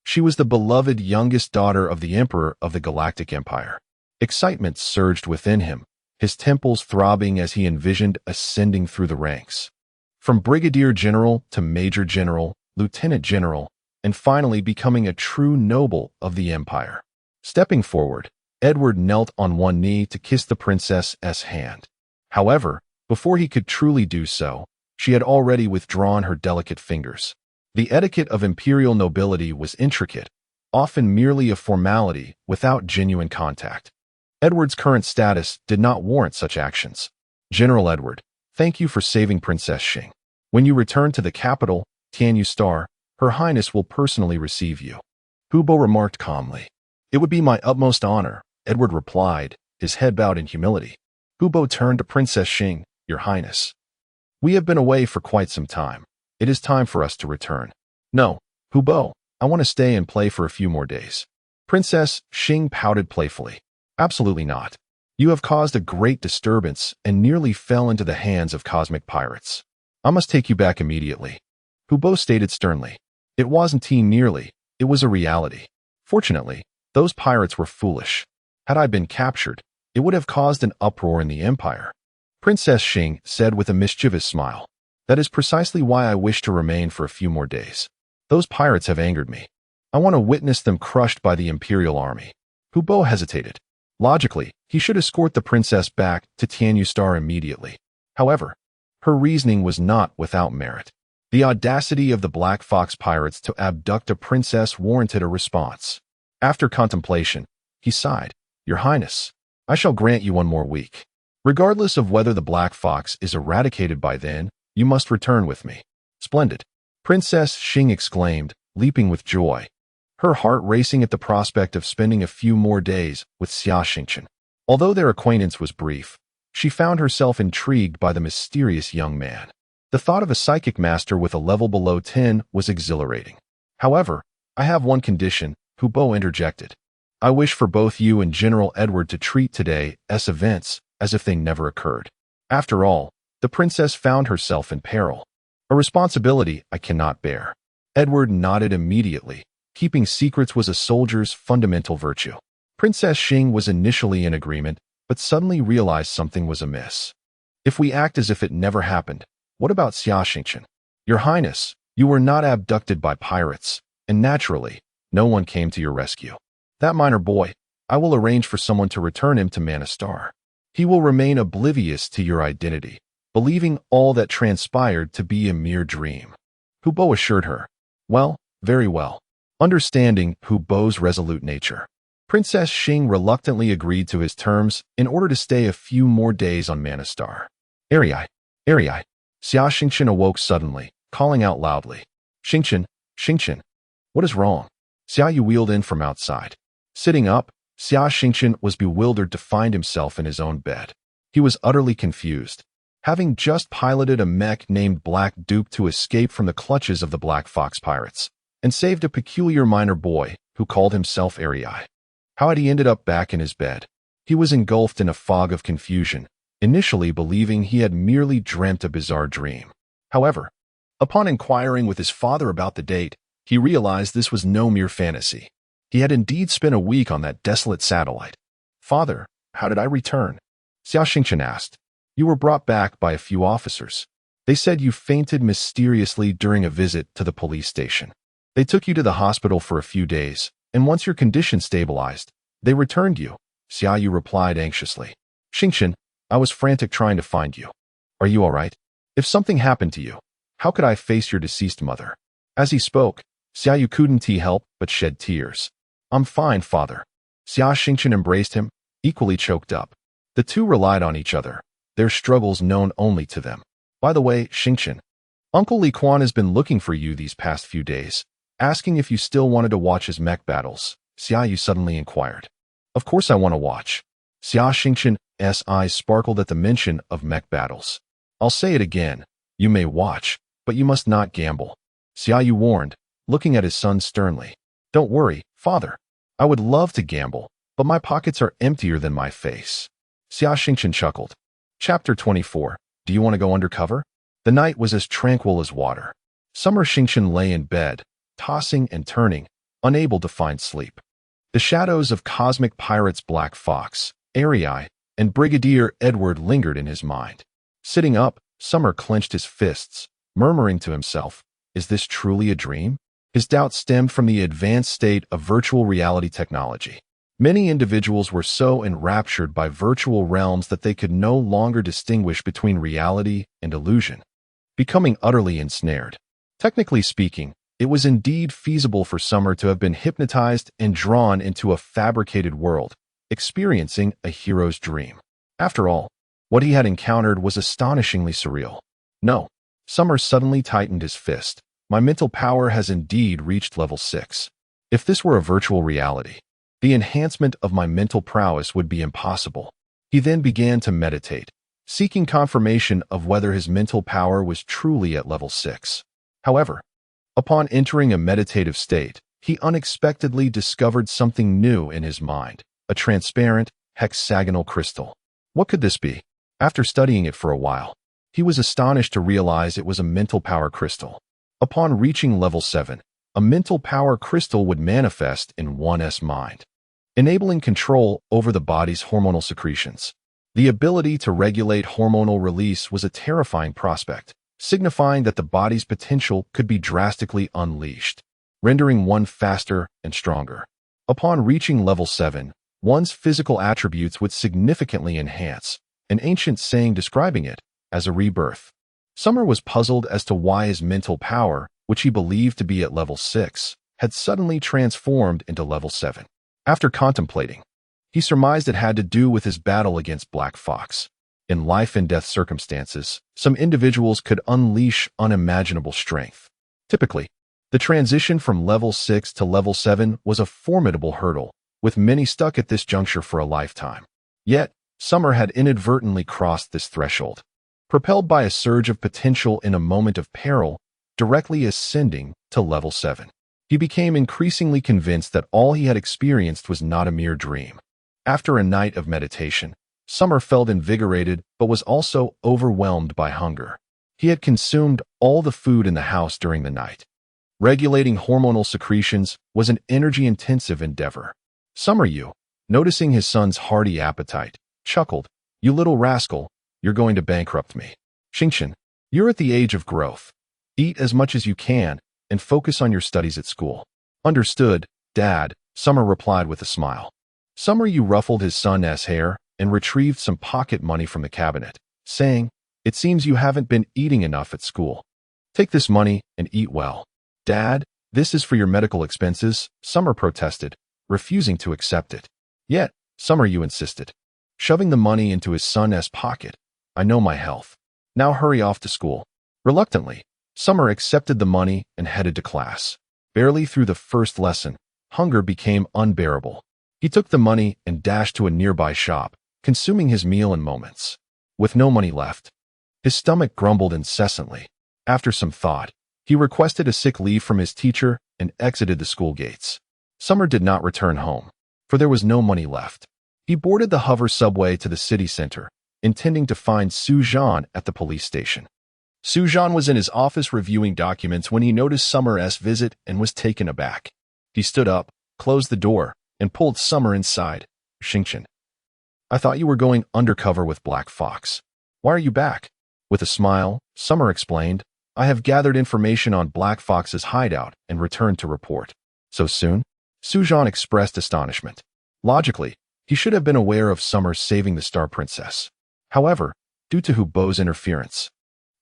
She was the beloved youngest daughter of the Emperor of the Galactic Empire. Excitement surged within him, his temples throbbing as he envisioned ascending through the ranks. From Brigadier General to Major General, Lieutenant General, and finally becoming a true noble of the Empire. Stepping forward, Edward knelt on one knee to kiss the princess's hand. However, before he could truly do so, she had already withdrawn her delicate fingers. The etiquette of imperial nobility was intricate, often merely a formality without genuine contact. Edward's current status did not warrant such actions. General Edward, thank you for saving Princess Xing. When you return to the capital, Tianyu Star, Her Highness will personally receive you. Hubo remarked calmly. It would be my utmost honor, Edward replied, his head bowed in humility. Hubo turned to Princess Xing, Your Highness. We have been away for quite some time. It is time for us to return. No, Hubo, I want to stay and play for a few more days. Princess Xing pouted playfully. Absolutely not. You have caused a great disturbance and nearly fell into the hands of cosmic pirates. I must take you back immediately. Hubo stated sternly. It wasn't nearly, it was a reality. Fortunately, those pirates were foolish. Had I been captured, it would have caused an uproar in the Empire. Princess Xing said with a mischievous smile. That is precisely why I wish to remain for a few more days. Those pirates have angered me. I want to witness them crushed by the Imperial army. Hubo hesitated. Logically, he should escort the princess back to Tianyu Star immediately. However, her reasoning was not without merit. The audacity of the Black Fox pirates to abduct a princess warranted a response. After contemplation, he sighed, Your Highness, I shall grant you one more week. Regardless of whether the Black Fox is eradicated by then, you must return with me. Splendid. Princess Xing exclaimed, leaping with joy, her heart racing at the prospect of spending a few more days with Xia Xingchen. Although their acquaintance was brief, she found herself intrigued by the mysterious young man. The thought of a psychic master with a level below 10 was exhilarating. However, I have one condition, Hubo interjected. I wish for both you and General Edward to treat today's events as if they never occurred. After all, the princess found herself in peril. A responsibility I cannot bear. Edward nodded immediately. Keeping secrets was a soldier's fundamental virtue. Princess Xing was initially in agreement, but suddenly realized something was amiss. If we act as if it never happened, what about Xia Xingchen? Your Highness, you were not abducted by pirates, and naturally, no one came to your rescue. That minor boy, I will arrange for someone to return him to Mana Star. He will remain oblivious to your identity, believing all that transpired to be a mere dream. Hubo assured her. Well, very well. Understanding Hubo's resolute nature, Princess Xing reluctantly agreed to his terms in order to stay a few more days on Mana Star. Arii. Xia Xingchen awoke suddenly, calling out loudly. Xingchen, Xingchen, what is wrong? Xia Yu wheeled in from outside. Sitting up, Xia Xingchen was bewildered to find himself in his own bed. He was utterly confused. Having just piloted a mech named Black Duke to escape from the clutches of the Black Fox pirates, and saved a peculiar miner boy who called himself Arei. How had he ended up back in his bed? He was engulfed in a fog of confusion, initially believing he had merely dreamt a bizarre dream. However, upon inquiring with his father about the date, he realized this was no mere fantasy. He had indeed spent a week on that desolate satellite. "Father, how did I return?" Xia Xingchen asked. "You were brought back by a few officers. They said you fainted mysteriously during a visit to the police station. They took you to the hospital for a few days, and once your condition stabilized, they returned you." Xia Yu replied anxiously. "Xingchen, I was frantic trying to find you. Are you all right? If something happened to you, how could I face your deceased mother?" As he spoke, Xia Yu couldn't help but shed tears. "I'm fine, father." Xia Xingchen embraced him, equally choked up. The two relied on each other, their struggles known only to them. "By the way, Xingchen, Uncle Li Quan has been looking for you these past few days, asking if you still wanted to watch his mech battles," Xia Yu suddenly inquired. "Of course I want to watch." Xia Xingchen's eyes sparkled at the mention of mech battles. "I'll say it again, you may watch, but you must not gamble," Xia Yu warned, looking at his son sternly. "Don't worry, father. I would love to gamble, but my pockets are emptier than my face." Xia Xingchen chuckled. Chapter 24. Do you want to go undercover? The night was as tranquil as water. Summer Xingchen lay in bed, tossing and turning, unable to find sleep. The shadows of cosmic pirates Black Fox, Arei, and Brigadier Edward lingered in his mind. Sitting up, Summer clenched his fists, murmuring to himself, "Is this truly a dream?" His doubt stemmed from the advanced state of virtual reality technology. Many individuals were so enraptured by virtual realms that they could no longer distinguish between reality and illusion, becoming utterly ensnared. Technically speaking, it was indeed feasible for Summer to have been hypnotized and drawn into a fabricated world, experiencing a hero's dream. After all, what he had encountered was astonishingly surreal. "No." Summer suddenly tightened his fist. "My mental power has indeed reached level 6. If this were a virtual reality, the enhancement of my mental prowess would be impossible." He then began to meditate, seeking confirmation of whether his mental power was truly at level 6. However, upon entering a meditative state, he unexpectedly discovered something new in his mind, a transparent, hexagonal crystal. What could this be? After studying it for a while, he was astonished to realize it was a mental power crystal. Upon reaching level 7, a mental power crystal would manifest in one's mind, enabling control over the body's hormonal secretions. The ability to regulate hormonal release was a terrifying prospect, signifying that the body's potential could be drastically unleashed, rendering one faster and stronger. Upon reaching level 7, one's physical attributes would significantly enhance, an ancient saying describing it as a rebirth. Summer was puzzled as to why his mental power, which he believed to be at level 6, had suddenly transformed into level 7. After contemplating, he surmised it had to do with his battle against Black Fox. In life and death circumstances, some individuals could unleash unimaginable strength. Typically, the transition from level 6 to level 7 was a formidable hurdle, with many stuck at this juncture for a lifetime. Yet, Summer had inadvertently crossed this threshold. Propelled by a surge of potential in a moment of peril, directly ascending to level 7. He became increasingly convinced that all he had experienced was not a mere dream. After a night of meditation, Summer felt invigorated but was also overwhelmed by hunger. He had consumed all the food in the house during the night. Regulating hormonal secretions was an energy-intensive endeavor. Summer Yu, noticing his son's hearty appetite, chuckled, "You little rascal, you're going to bankrupt me." "Xingchen, you're at the age of growth. Eat as much as you can and focus on your studies at school." "Understood, Dad," Summer replied with a smile. Summer Yu ruffled his son's hair and retrieved some pocket money from the cabinet, saying, "It seems you haven't been eating enough at school. Take this money and eat well." "Dad, this is for your medical expenses," Summer protested, refusing to accept it. Yet, Summer Yu insisted, shoving the money into his son's pocket. "I know my health. Now hurry off to school." Reluctantly, Summer accepted the money and headed to class. Barely through the first lesson, hunger became unbearable. He took the money and dashed to a nearby shop, consuming his meal in moments. With no money left, his stomach grumbled incessantly. After some thought, he requested a sick leave from his teacher and exited the school gates. Summer did not return home, for there was no money left. He boarded the hover subway to the city center, intending to find Su Zhan at the police station. Su Zhan was in his office reviewing documents when he noticed Summer's visit and was taken aback. He stood up, closed the door, and pulled Summer inside. Xingchen, I thought you were going undercover with Black Fox. Why are you back? With a smile, Summer explained, I have gathered information on Black Fox's hideout and returned to report. So soon? Su Zhan expressed astonishment. Logically, he should have been aware of Summer saving the Star Princess. However, due to Hu Bo's interference,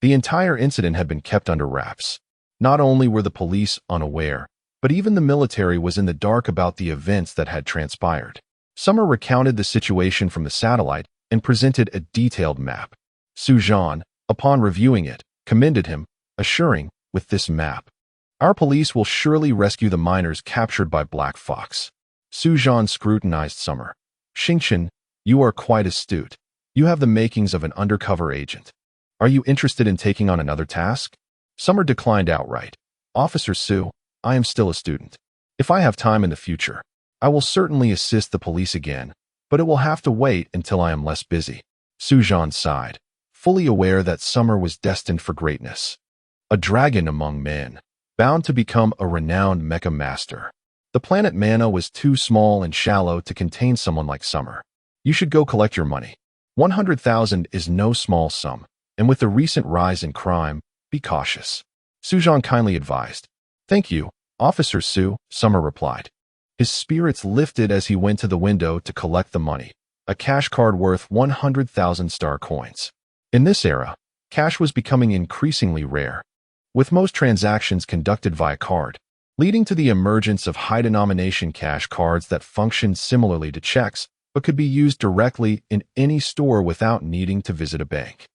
the entire incident had been kept under wraps. Not only were the police unaware, but even the military was in the dark about the events that had transpired. Summer recounted the situation from the satellite and presented a detailed map. Su Zhan, upon reviewing it, commended him, assuring, with this map, our police will surely rescue the miners captured by Black Fox. Su Zhan scrutinized Summer. Xingchen, you are quite astute. You have the makings of an undercover agent. Are you interested in taking on another task? Summer declined outright. Officer Su, I am still a student. If I have time in the future, I will certainly assist the police again, but it will have to wait until I am less busy. Su Zhan sighed, fully aware that Summer was destined for greatness. A dragon among men, bound to become a renowned Mecha master. The planet Mana was too small and shallow to contain someone like Summer. You should go collect your money. 100,000 is no small sum, and with the recent rise in crime, be cautious. Su Zhan kindly advised. Thank you, Officer Su, Summer replied. His spirits lifted as he went to the window to collect the money, a cash card worth 100,000 star coins. In this era, cash was becoming increasingly rare, with most transactions conducted via card, leading to the emergence of high-denomination cash cards that functioned similarly to checks but could be used directly in any store without needing to visit a bank.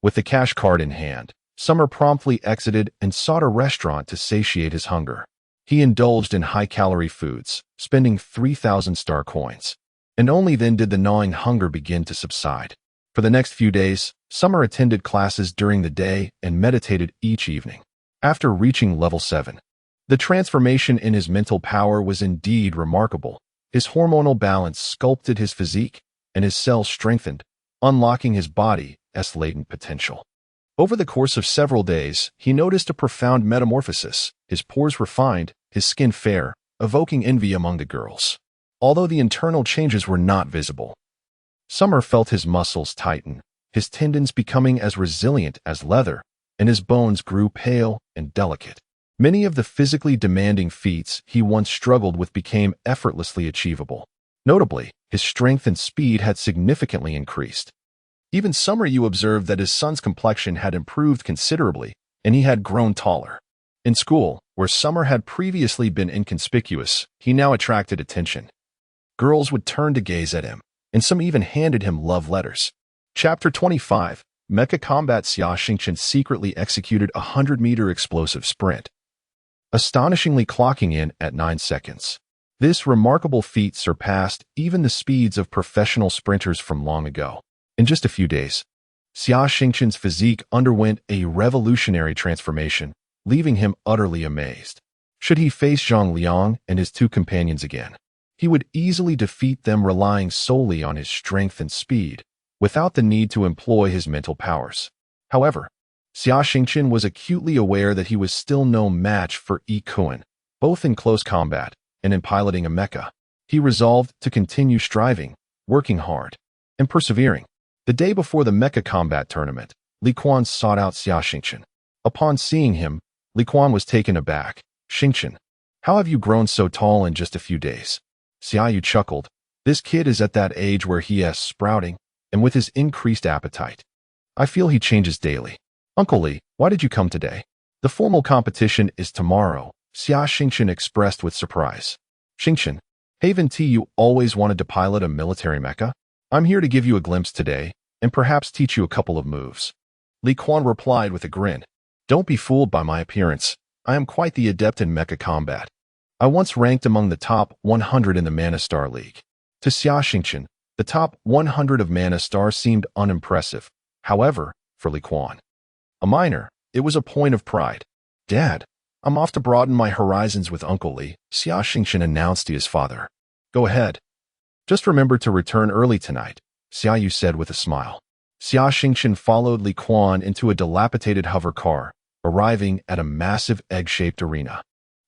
With the cash card in hand, Summer promptly exited and sought a restaurant to satiate his hunger. He indulged in high-calorie foods, spending 3,000 star coins, and only then did the gnawing hunger begin to subside. For the next few days, Summer attended classes during the day and meditated each evening. After reaching level 7, the transformation in his mental power was indeed remarkable. His hormonal balance sculpted his physique, and his cells strengthened, unlocking his body's latent potential. Over the course of several days, he noticed a profound metamorphosis. His pores refined, his skin fair, evoking envy among the girls. Although the internal changes were not visible, Summer felt his muscles tighten, his tendons becoming as resilient as leather, and his bones grew pale and delicate. Many of the physically demanding feats he once struggled with became effortlessly achievable. Notably, his strength and speed had significantly increased. Even Summer Yu observed that his son's complexion had improved considerably, and he had grown taller. In school, where Summer had previously been inconspicuous, he now attracted attention. Girls would turn to gaze at him, and some even handed him love letters. Chapter 25, Mecha Combat. Xia Xingchen secretly executed a 100-meter explosive sprint, astonishingly clocking in at 9 seconds. This remarkable feat surpassed even the speeds of professional sprinters from long ago. In just a few days, Xia Xingchen's physique underwent a revolutionary transformation, leaving him utterly amazed. Should he face Zhang Liang and his two companions again, he would easily defeat them relying solely on his strength and speed, without the need to employ his mental powers. However, Xia Xingchen was acutely aware that he was still no match for Yi Kuan, both in close combat and in piloting a mecha. He resolved to continue striving, working hard, and persevering. The day before the Mecha combat tournament, Li Quan sought out Xia Xingchen. Upon seeing him, Li Quan was taken aback. Xingchen, how have you grown so tall in just a few days? Xia Yu chuckled. This kid is at that age where he is sprouting, and with his increased appetite, I feel he changes daily. Uncle Li, why did you come today? The formal competition is tomorrow, Xia Xingchen expressed with surprise. Xingchen, Haven T, you always wanted to pilot a military mecha? I'm here to give you a glimpse today, and perhaps teach you a couple of moves. Li Quan replied with a grin. Don't be fooled by my appearance. I am quite the adept in mecha combat. I once ranked among the top 100 in the Mana Star League. To Xia Xingchen, the top 100 of Mana Star seemed unimpressive. However, for Li Quan, a minor, it was a point of pride. Dad, I'm off to broaden my horizons with Uncle Li, Xia Xingchen announced to his father. Go ahead. Just remember to return early tonight, Xia Yu said with a smile. Xia Xingchen followed Li Quan into a dilapidated hover car, arriving at a massive egg-shaped arena.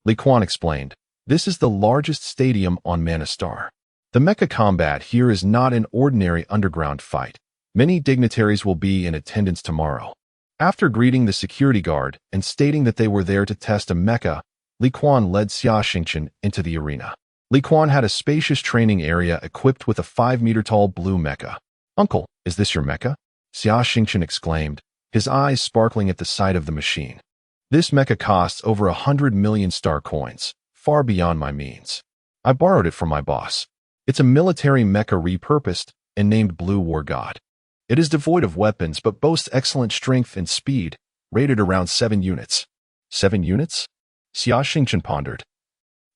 Li Quan explained, this is the largest stadium on Mana Star. The mecha combat here is not an ordinary underground fight. Many dignitaries will be in attendance tomorrow. After greeting the security guard and stating that they were there to test a mecha, Li Quan led Xia Xingchen into the arena. Li Quan had a spacious training area equipped with a 5-meter-tall blue mecha. Uncle, is this your mecha? Xia Xingchen exclaimed, his eyes sparkling at the sight of the machine. This mecha costs over 100 million star coins, far beyond my means. I borrowed it from my boss. It's a military mecha repurposed and named Blue War God. It is devoid of weapons but boasts excellent strength and speed, rated around 7 units. 7 units? Xia Xingchen pondered.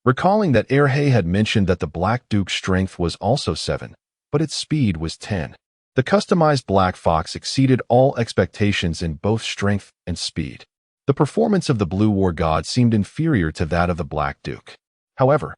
Recalling that Erhe had mentioned that the Black Duke's strength was also 7, but its speed was 10. The customized Black Fox exceeded all expectations in both strength and speed. The performance of the Blue War God seemed inferior to that of the Black Duke. However,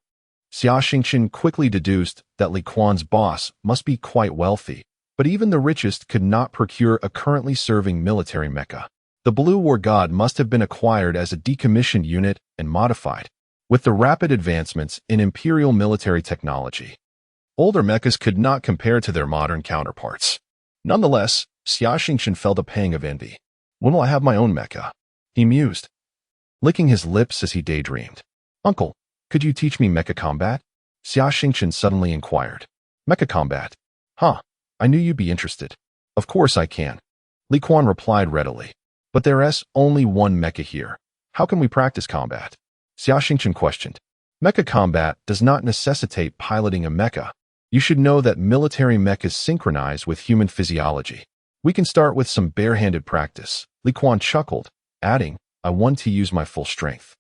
Xia Xingchen quickly deduced that Li Quan's boss must be quite wealthy, but even the richest could not procure a currently serving military mecha. The Blue War God must have been acquired as a decommissioned unit and modified. With the rapid advancements in Imperial military technology, older mechas could not compare to their modern counterparts. Nonetheless, Xia Xingchen felt a pang of envy. When will I have my own mecha? He mused, licking his lips as he daydreamed. Uncle, could you teach me mecha combat? Xia Xingchen suddenly inquired. Mecha combat? Huh, I knew you'd be interested. Of course I can. Li Quan replied readily. But there's only one mecha here. How can we practice combat? Xia Xingchen questioned. Mecha combat does not necessitate piloting a mecha. You should know that military mechas synchronize with human physiology. We can start with some bare-handed practice. Li Quan chuckled, adding, I want to use my full strength.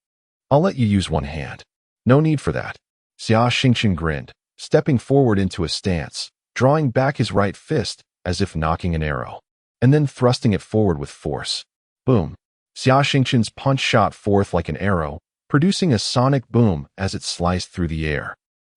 I'll let you use one hand. No need for that. Xia Xingchen grinned, stepping forward into a stance, drawing back his right fist as if knocking an arrow, and then thrusting it forward with force. Boom. Xia Xingchen's punch shot forth like an arrow, producing a sonic boom as it sliced through the air.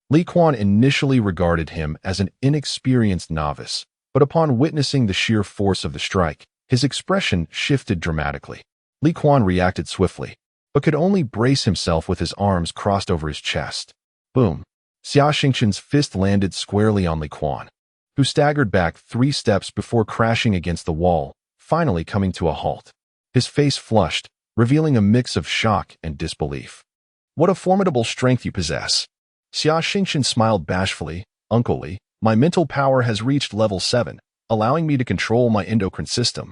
Li Quan initially regarded him as an inexperienced novice, but upon witnessing the sheer force of the strike, his expression shifted dramatically. Li Quan reacted swiftly, but could only brace himself with his arms crossed over his chest. Boom. Xia Xingchen's fist landed squarely on Li Quan, who staggered back 3 steps before crashing against the wall, finally coming to a halt. His face flushed, revealing a mix of shock and disbelief. What a formidable strength you possess. Xia Xingchen smiled bashfully. Uncle Li, my mental power has reached level 7, allowing me to control my endocrine system.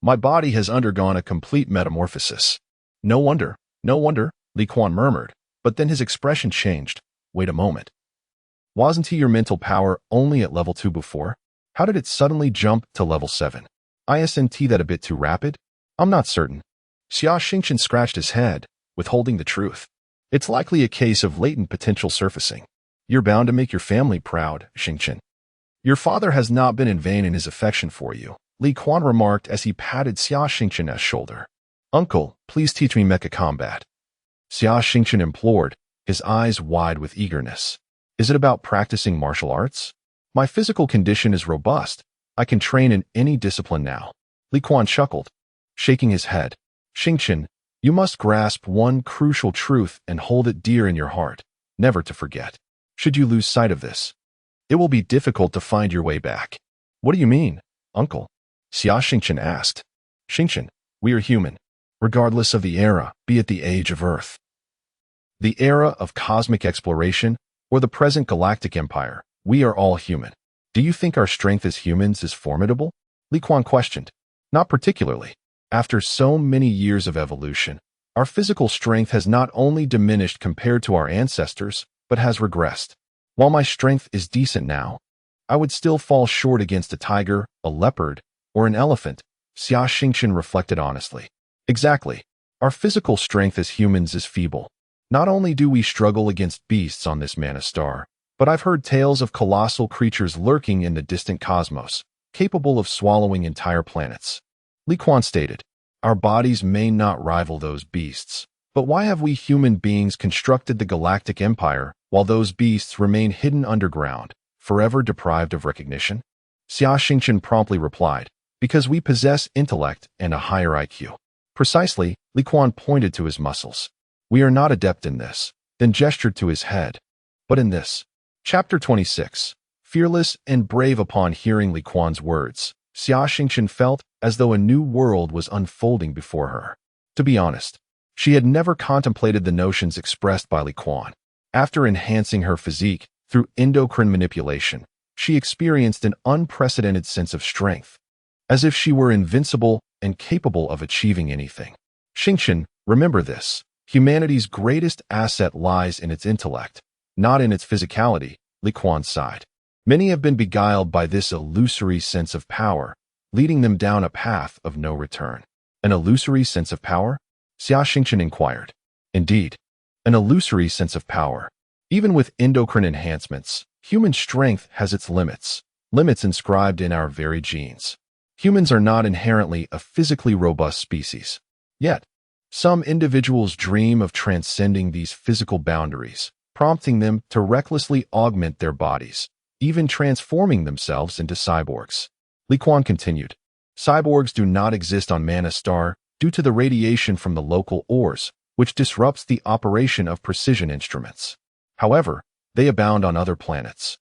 My body has undergone a complete metamorphosis. No wonder, Li Quan murmured, but then his expression changed. Wait a moment. Wasn't your mental power only at level 2 before? How did it suddenly jump to level 7? Isn't that a bit too rapid? I'm not certain. Xia Xingchen scratched his head, withholding the truth. It's likely a case of latent potential surfacing. You're bound to make your family proud, Xingchen. Your father has not been in vain in his affection for you, Li Quan remarked as he patted Xia Xingchen's shoulder. Uncle, please teach me mecha combat. Xia Xingchen implored, his eyes wide with eagerness. Is it about practicing martial arts? My physical condition is robust. I can train in any discipline now. Li Quan chuckled, shaking his head. Xingchen, you must grasp one crucial truth and hold it dear in your heart, never to forget. Should you lose sight of this, it will be difficult to find your way back. What do you mean, Uncle? Xia Xingchen asked. Xingchen, we are human, regardless of the era, be it the age of Earth, the era of cosmic exploration, or the present galactic empire. We are all human. Do you think our strength as humans is formidable? Li Quan questioned. Not particularly. After so many years of evolution, our physical strength has not only diminished compared to our ancestors, but has regressed. While my strength is decent now, I would still fall short against a tiger, a leopard, or an elephant, Xia Xingchen reflected honestly. Exactly. Our physical strength as humans is feeble. Not only do we struggle against beasts on this mana star, but I've heard tales of colossal creatures lurking in the distant cosmos, capable of swallowing entire planets. Li Quan stated, our bodies may not rival those beasts, but why have we human beings constructed the galactic empire while those beasts remain hidden underground, forever deprived of recognition? Xia Xingchen promptly replied, because we possess intellect and a higher IQ. Precisely, Li Quan pointed to his muscles. We are not adept in this, then gestured to his head. But in this. Chapter 26. Fearless and brave. Upon hearing Li Quan's words, Xia Xingchen felt as though a new world was unfolding before her. To be honest, she had never contemplated the notions expressed by Li Quan. After enhancing her physique through endocrine manipulation, she experienced an unprecedented sense of strength, as if she were invincible and capable of achieving anything. Xingchen, remember this. Humanity's greatest asset lies in its intellect, not in its physicality, Li Quan sighed. Many have been beguiled by this illusory sense of power, leading them down a path of no return. An illusory sense of power? Xia Xingchen inquired. Indeed, an illusory sense of power. Even with endocrine enhancements, human strength has its limits, limits inscribed in our very genes. Humans are not inherently a physically robust species. Yet, some individuals dream of transcending these physical boundaries, prompting them to recklessly augment their bodies, even transforming themselves into cyborgs. Li Quan continued, cyborgs do not exist on Mana Star due to the radiation from the local ores, which disrupts the operation of precision instruments. However, they abound on other planets.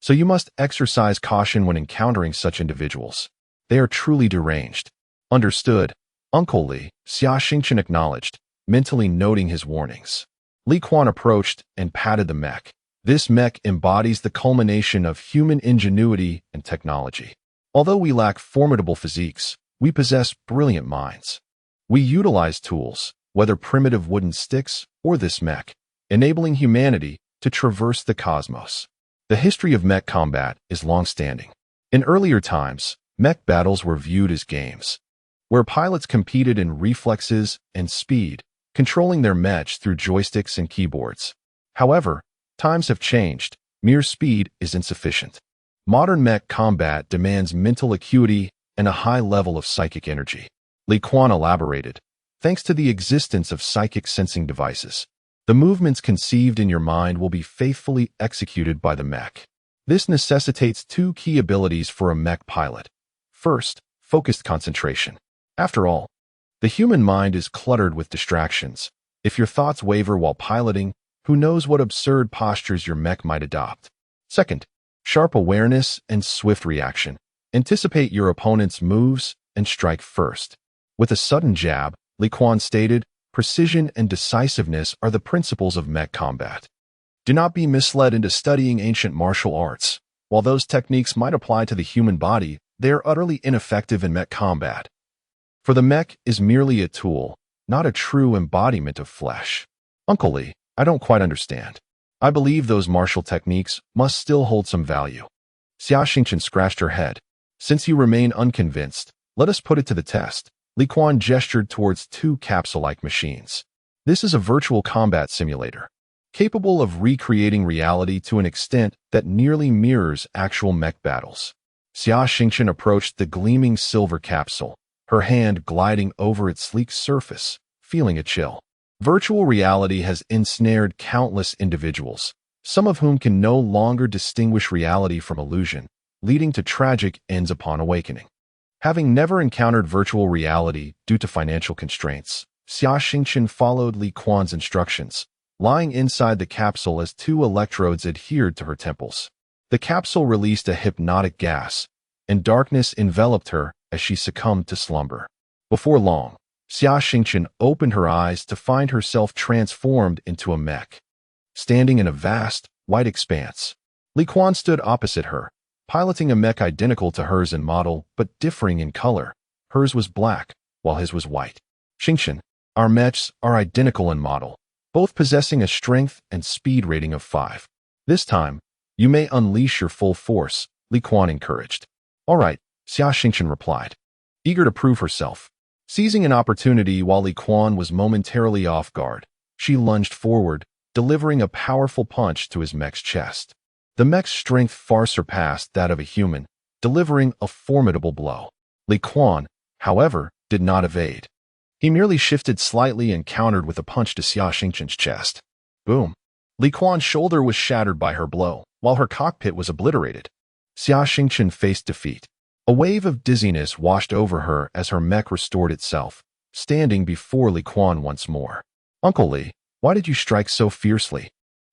So you must exercise caution when encountering such individuals. They are truly deranged. Understood. Uncle Li, Xia Xingchen acknowledged, mentally noting his warnings. Li Quan approached and patted the mech. This mech embodies the culmination of human ingenuity and technology. Although we lack formidable physiques, we possess brilliant minds. We utilize tools, whether primitive wooden sticks or this mech, enabling humanity to traverse the cosmos. The history of mech combat is long-standing. In earlier times, mech battles were viewed as games, where pilots competed in reflexes and speed, controlling their mech through joysticks and keyboards. However, times have changed. Mere speed is insufficient. Modern mech combat demands mental acuity and a high level of psychic energy. Li Quan elaborated, thanks to the existence of psychic sensing devices, the movements conceived in your mind will be faithfully executed by the mech. This necessitates two key abilities for a mech pilot. First, focused concentration. After all, the human mind is cluttered with distractions. If your thoughts waver while piloting, who knows what absurd postures your mech might adopt. Second, sharp awareness and swift reaction. Anticipate your opponent's moves and strike first. With a sudden jab, Li Quan stated, precision and decisiveness are the principles of mech combat. Do not be misled into studying ancient martial arts. While those techniques might apply to the human body, they are utterly ineffective in mech combat. For the mech is merely a tool, not a true embodiment of flesh. Uncle Li, I don't quite understand. I believe those martial techniques must still hold some value. Xia Xingchen scratched her head. Since you remain unconvinced, let us put it to the test. Li Quan gestured towards two capsule-like machines. This is a virtual combat simulator, capable of recreating reality to an extent that nearly mirrors actual mech battles. Xia Xingchen approached the gleaming silver capsule, her hand gliding over its sleek surface, feeling a chill. Virtual reality has ensnared countless individuals, some of whom can no longer distinguish reality from illusion, leading to tragic ends upon awakening. Having never encountered virtual reality due to financial constraints, Xia Xingchen followed Li Quan's instructions, lying inside the capsule as two electrodes adhered to her temples. The capsule released a hypnotic gas, and darkness enveloped her as she succumbed to slumber. Before long, Xia Xingchen opened her eyes to find herself transformed into a mech, standing in a vast, white expanse. Li Quan stood opposite her, piloting a mech identical to hers in model but differing in color. Hers was black, while his was white. Xingchen, our mechs are identical in model, both possessing a strength and speed rating of 5. This time, you may unleash your full force, Li Quan encouraged. All right, Xia Xingchen replied, eager to prove herself. Seizing an opportunity while Li Quan was momentarily off guard, she lunged forward, delivering a powerful punch to his mech's chest. The mech's strength far surpassed that of a human, delivering a formidable blow. Li Quan, however, did not evade. He merely shifted slightly and countered with a punch to Xia Xingchen's chest. Boom! Li Quan's shoulder was shattered by her blow, while her cockpit was obliterated. Xia Xingchen faced defeat. A wave of dizziness washed over her as her mech restored itself, standing before Li Quan once more. Uncle Li, why did you strike so fiercely?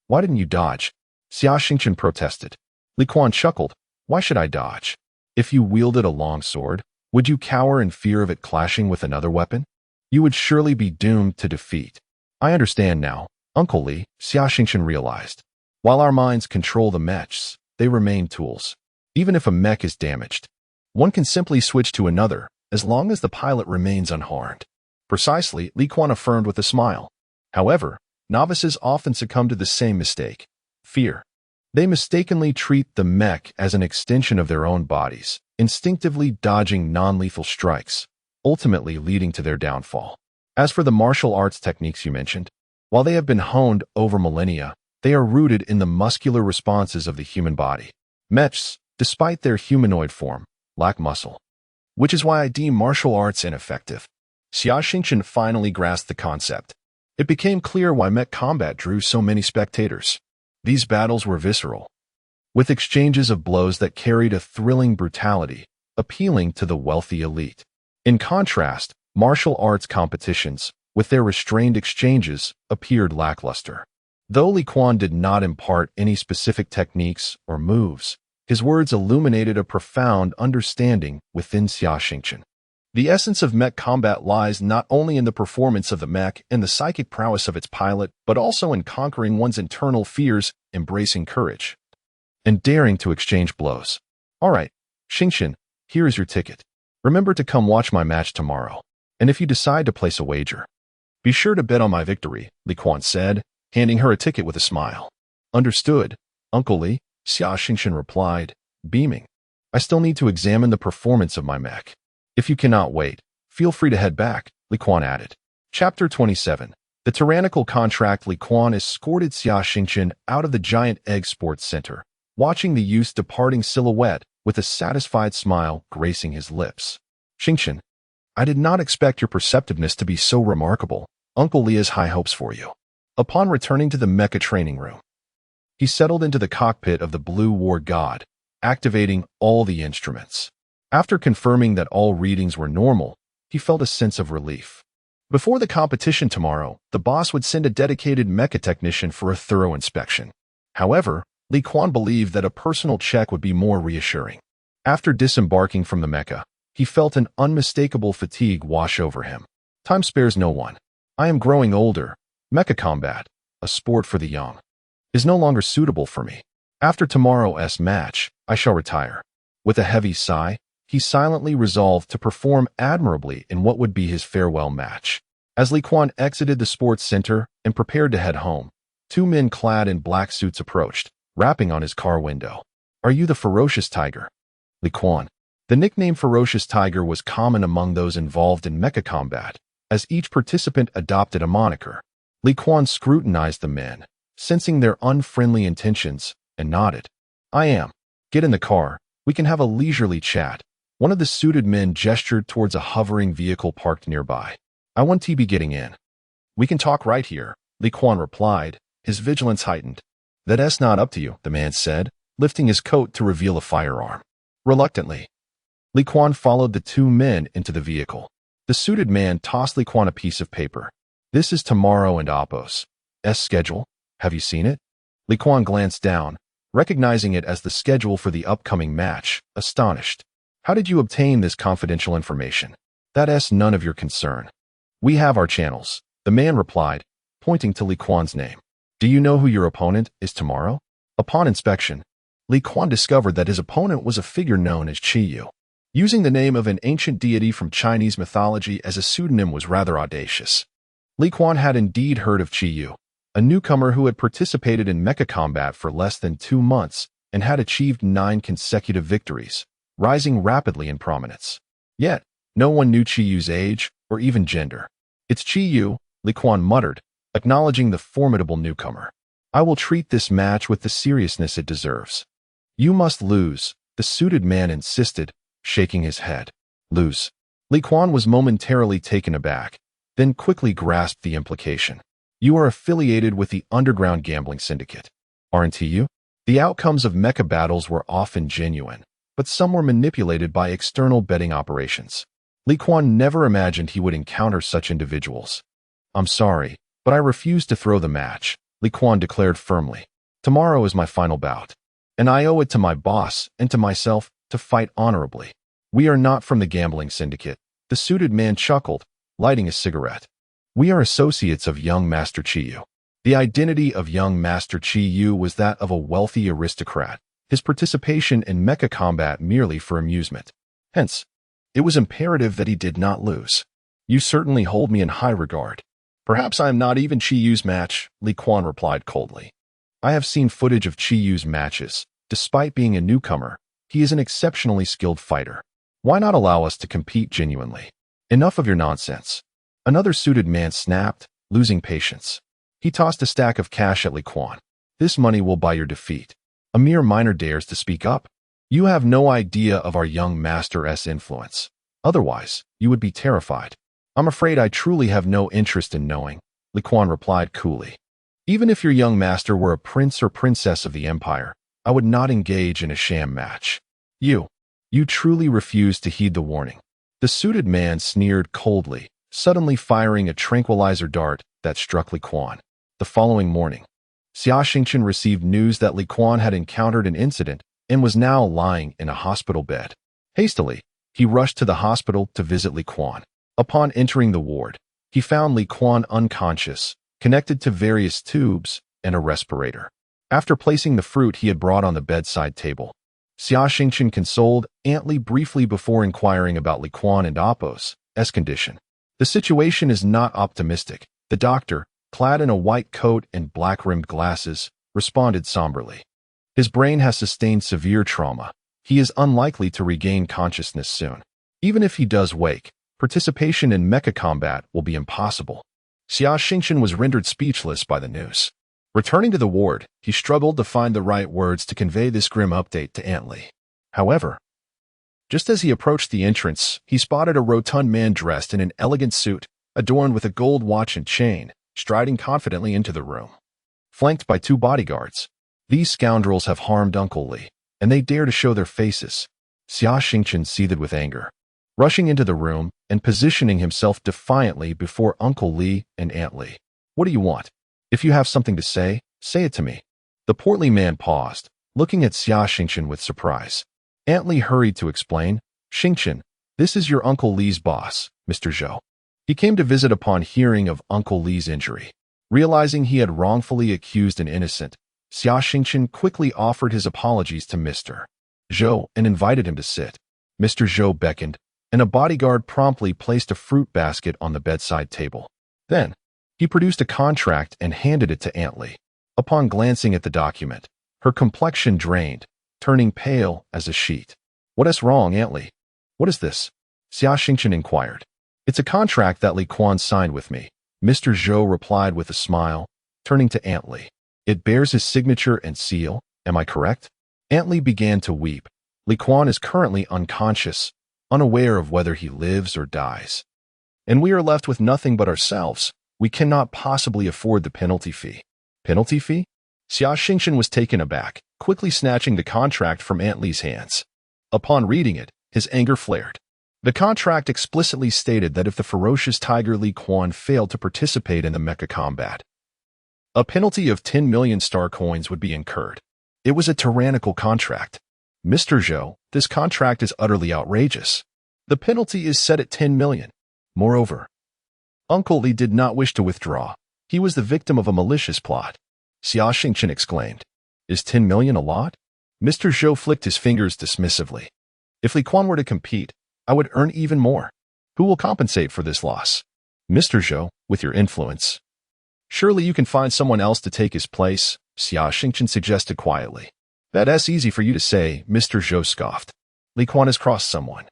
Why didn't you dodge? Xia Xingchen protested. Li Quan chuckled. Why should I dodge? If you wielded a long sword, would you cower in fear of it clashing with another weapon? You would surely be doomed to defeat. I understand now, Uncle Li, Xia Xingchen realized. While our minds control the mechs, they remain tools. Even if a mech is damaged, one can simply switch to another, as long as the pilot remains unharmed. Precisely, Li Quan affirmed with a smile. However, novices often succumb to the same mistake: fear. They mistakenly treat the mech as an extension of their own bodies, instinctively dodging non-lethal strikes, ultimately leading to their downfall. As for the martial arts techniques you mentioned, while they have been honed over millennia, they are rooted in the muscular responses of the human body. Mechs, despite their humanoid form, lack muscle, which is why I deem martial arts ineffective. Xia Xingchen finally grasped the concept. It became clear why mech combat drew so many spectators. These battles were visceral, with exchanges of blows that carried a thrilling brutality, appealing to the wealthy elite. In contrast, martial arts competitions, with their restrained exchanges, appeared lackluster. Though Li Quan did not impart any specific techniques or moves, his words illuminated a profound understanding within Xia Xingchen. The essence of mech combat lies not only in the performance of the mech and the psychic prowess of its pilot, but also in conquering one's internal fears, embracing courage, and daring to exchange blows. All right, Xingchen, here is your ticket. Remember to come watch my match tomorrow. And if you decide to place a wager, be sure to bet on my victory, Li Quan said, handing her a ticket with a smile. Understood, Uncle Li, Xia Xingchen replied, beaming. I still need to examine the performance of my mech. If you cannot wait, feel free to head back, Li Quan added. Chapter 27. The tyrannical contract. Li Quan escorted Xia Xingchen out of the giant egg sports center, watching the youth's departing silhouette with a satisfied smile gracing his lips. Xingchen, I did not expect your perceptiveness to be so remarkable. Uncle Li has high hopes for you. Upon returning to the Mecha training room, he settled into the cockpit of the Blue War God, activating all the instruments. After confirming that all readings were normal, he felt a sense of relief. Before the competition tomorrow, the boss would send a dedicated Mecha technician for a thorough inspection. However, Li Quan believed that a personal check would be more reassuring. After disembarking from the Mecha, he felt an unmistakable fatigue wash over him. Time spares no one. I am growing older. Mecha combat, a sport for the young, is no longer suitable for me. After tomorrow's match, I shall retire. With a heavy sigh, he silently resolved to perform admirably in what would be his farewell match. As Li Quan exited the sports center and prepared to head home, two men clad in black suits approached, rapping on his car window. Are you the Ferocious Tiger? Li Quan. The nickname Ferocious Tiger was common among those involved in mecha combat, as each participant adopted a moniker. Li Quan scrutinized the men, sensing their unfriendly intentions, and nodded. I am. Get in the car. We can have a leisurely chat. One of the suited men gestured towards a hovering vehicle parked nearby. I want to be getting in. We can talk right here, Li Quan replied, his vigilance heightened. That's not up to you, the man said, lifting his coat to reveal a firearm. Reluctantly, Li Quan followed the two men into the vehicle. The suited man tossed Li Quan a piece of paper. This is tomorrow and Apos' schedule. Have you seen it? Li Quan glanced down, recognizing it as the schedule for the upcoming match, astonished. How did you obtain this confidential information? That's none of your concern. We have our channels, the man replied, pointing to Li Quan's name. Do you know who your opponent is tomorrow? Upon inspection, Li Quan discovered that his opponent was a figure known as Qi Yu. Using the name of an ancient deity from Chinese mythology as a pseudonym was rather audacious. Li Quan had indeed heard of Qi Yu, a newcomer who had participated in mecha combat for less than 2 months and had achieved 9 consecutive victories, rising rapidly in prominence. Yet, No one knew Qiyu's age or even gender. "It's Qiyu," Li Quan muttered, acknowledging the formidable newcomer. "I will treat this match with the seriousness it deserves." "You must lose," the suited man insisted, shaking his head. "Lose?" Li Quan was momentarily taken aback, then quickly grasped the implication. "You are affiliated with the underground gambling syndicate, aren't you?" The outcomes of mecha battles were often genuine, but some were manipulated by external betting operations. Li Quan never imagined he would encounter such individuals. "I'm sorry, but I refuse to throw the match," Li Quan declared firmly. "Tomorrow is my final bout, and I owe it to my boss and to myself to fight honorably." "We are not from the gambling syndicate," the suited man chuckled, lighting a cigarette. "We are associates of young Master Qiyu." The identity of young Master Qiyu was that of a wealthy aristocrat, his participation in mecha combat merely for amusement. Hence, it was imperative that he did not lose. "You certainly hold me in high regard." "Perhaps I am not even Qiyu's match," Li Quan replied coldly. "I have seen footage of Qiyu's matches. Despite being a newcomer, he is an exceptionally skilled fighter. Why not allow us to compete genuinely?" "Enough of your nonsense," another suited man snapped, losing patience. He tossed a stack of cash at Li Quan. "This money will buy your defeat." A mere minor dares to speak up. "You have no idea of our young master's influence. Otherwise, you would be terrified." "I'm afraid I truly have no interest in knowing," Li Quan replied coolly. "Even if your young master were a prince or princess of the empire, I would not engage in a sham match." You truly refuse to heed the warning." The suited man sneered coldly, suddenly firing a tranquilizer dart that struck Li Quan. The following morning, Xia Xingchen received news that Li Quan had encountered an incident and was now lying in a hospital bed. Hastily, he rushed to the hospital to visit Li Quan. Upon entering the ward, he found Li Quan unconscious, connected to various tubes and a respirator. After placing the fruit he had brought on the bedside table, Xia Xingchen consoled Aunt Li briefly before inquiring about Li Quan and Appo's condition. "The situation is not optimistic," the doctor, clad in a white coat and black-rimmed glasses, responded somberly. "His brain has sustained severe trauma. He is unlikely to regain consciousness soon. Even if he does wake, participation in mecha combat will be impossible." Xia Xingchen was rendered speechless by the news. Returning to the ward, he struggled to find the right words to convey this grim update to Aunt Li. However, just as he approached the entrance, he spotted a rotund man dressed in an elegant suit, adorned with a gold watch and chain, striding confidently into the room. Flanked by 2 bodyguards, "These scoundrels have harmed Uncle Li, and they dare to show their faces." Xia Xingchen seethed with anger, rushing into the room and positioning himself defiantly before Uncle Li and Aunt Li. "What do you want? If you have something to say it to me." The portly man paused, looking at Xia Xingchen with surprise. Aunt Li hurried to explain. "Xingchen, this is your Uncle Li's boss, Mr. Zhou. He came to visit upon hearing of Uncle Li's injury." Realizing he had wrongfully accused an innocent, Xia Xingchen quickly offered his apologies to Mr. Zhou and invited him to sit. Mr. Zhou beckoned, and a bodyguard promptly placed a fruit basket on the bedside table. Then, he produced a contract and handed it to Aunt Li. Upon glancing at the document, her complexion drained, turning pale as a sheet. "What is wrong, Aunt Li? What is this?" Xia Xingchen inquired. "It's a contract that Li Quan signed with me," Mr. Zhou replied with a smile, turning to Aunt Li. "It bears his signature and seal, am I correct?" Aunt Li began to weep. "Li Quan is currently unconscious, unaware of whether he lives or dies. And we are left with nothing but ourselves. We cannot possibly afford the penalty fee." "Penalty fee?" Xia Xingchen was taken aback, quickly snatching the contract from Aunt Li's hands. Upon reading it, his anger flared. The contract explicitly stated that if the ferocious tiger Li Quan failed to participate in the mecha combat, a penalty of 10 million star coins would be incurred. It was a tyrannical contract. "Mr. Zhou, this contract is utterly outrageous. The penalty is set at 10 million. Moreover, Uncle Li did not wish to withdraw. He was the victim of a malicious plot." Xia Xingchen exclaimed. "Is 10 million a lot?" Mr. Zhou flicked his fingers dismissively. "If Li Quan were to compete, I would earn even more. Who will compensate for this loss?" "Mr. Zhou, with your influence. Surely you can find someone else to take his place," Xia Xingchen suggested quietly. "That's easy for you to say," Mr. Zhou scoffed. "Li Quan has crossed someone.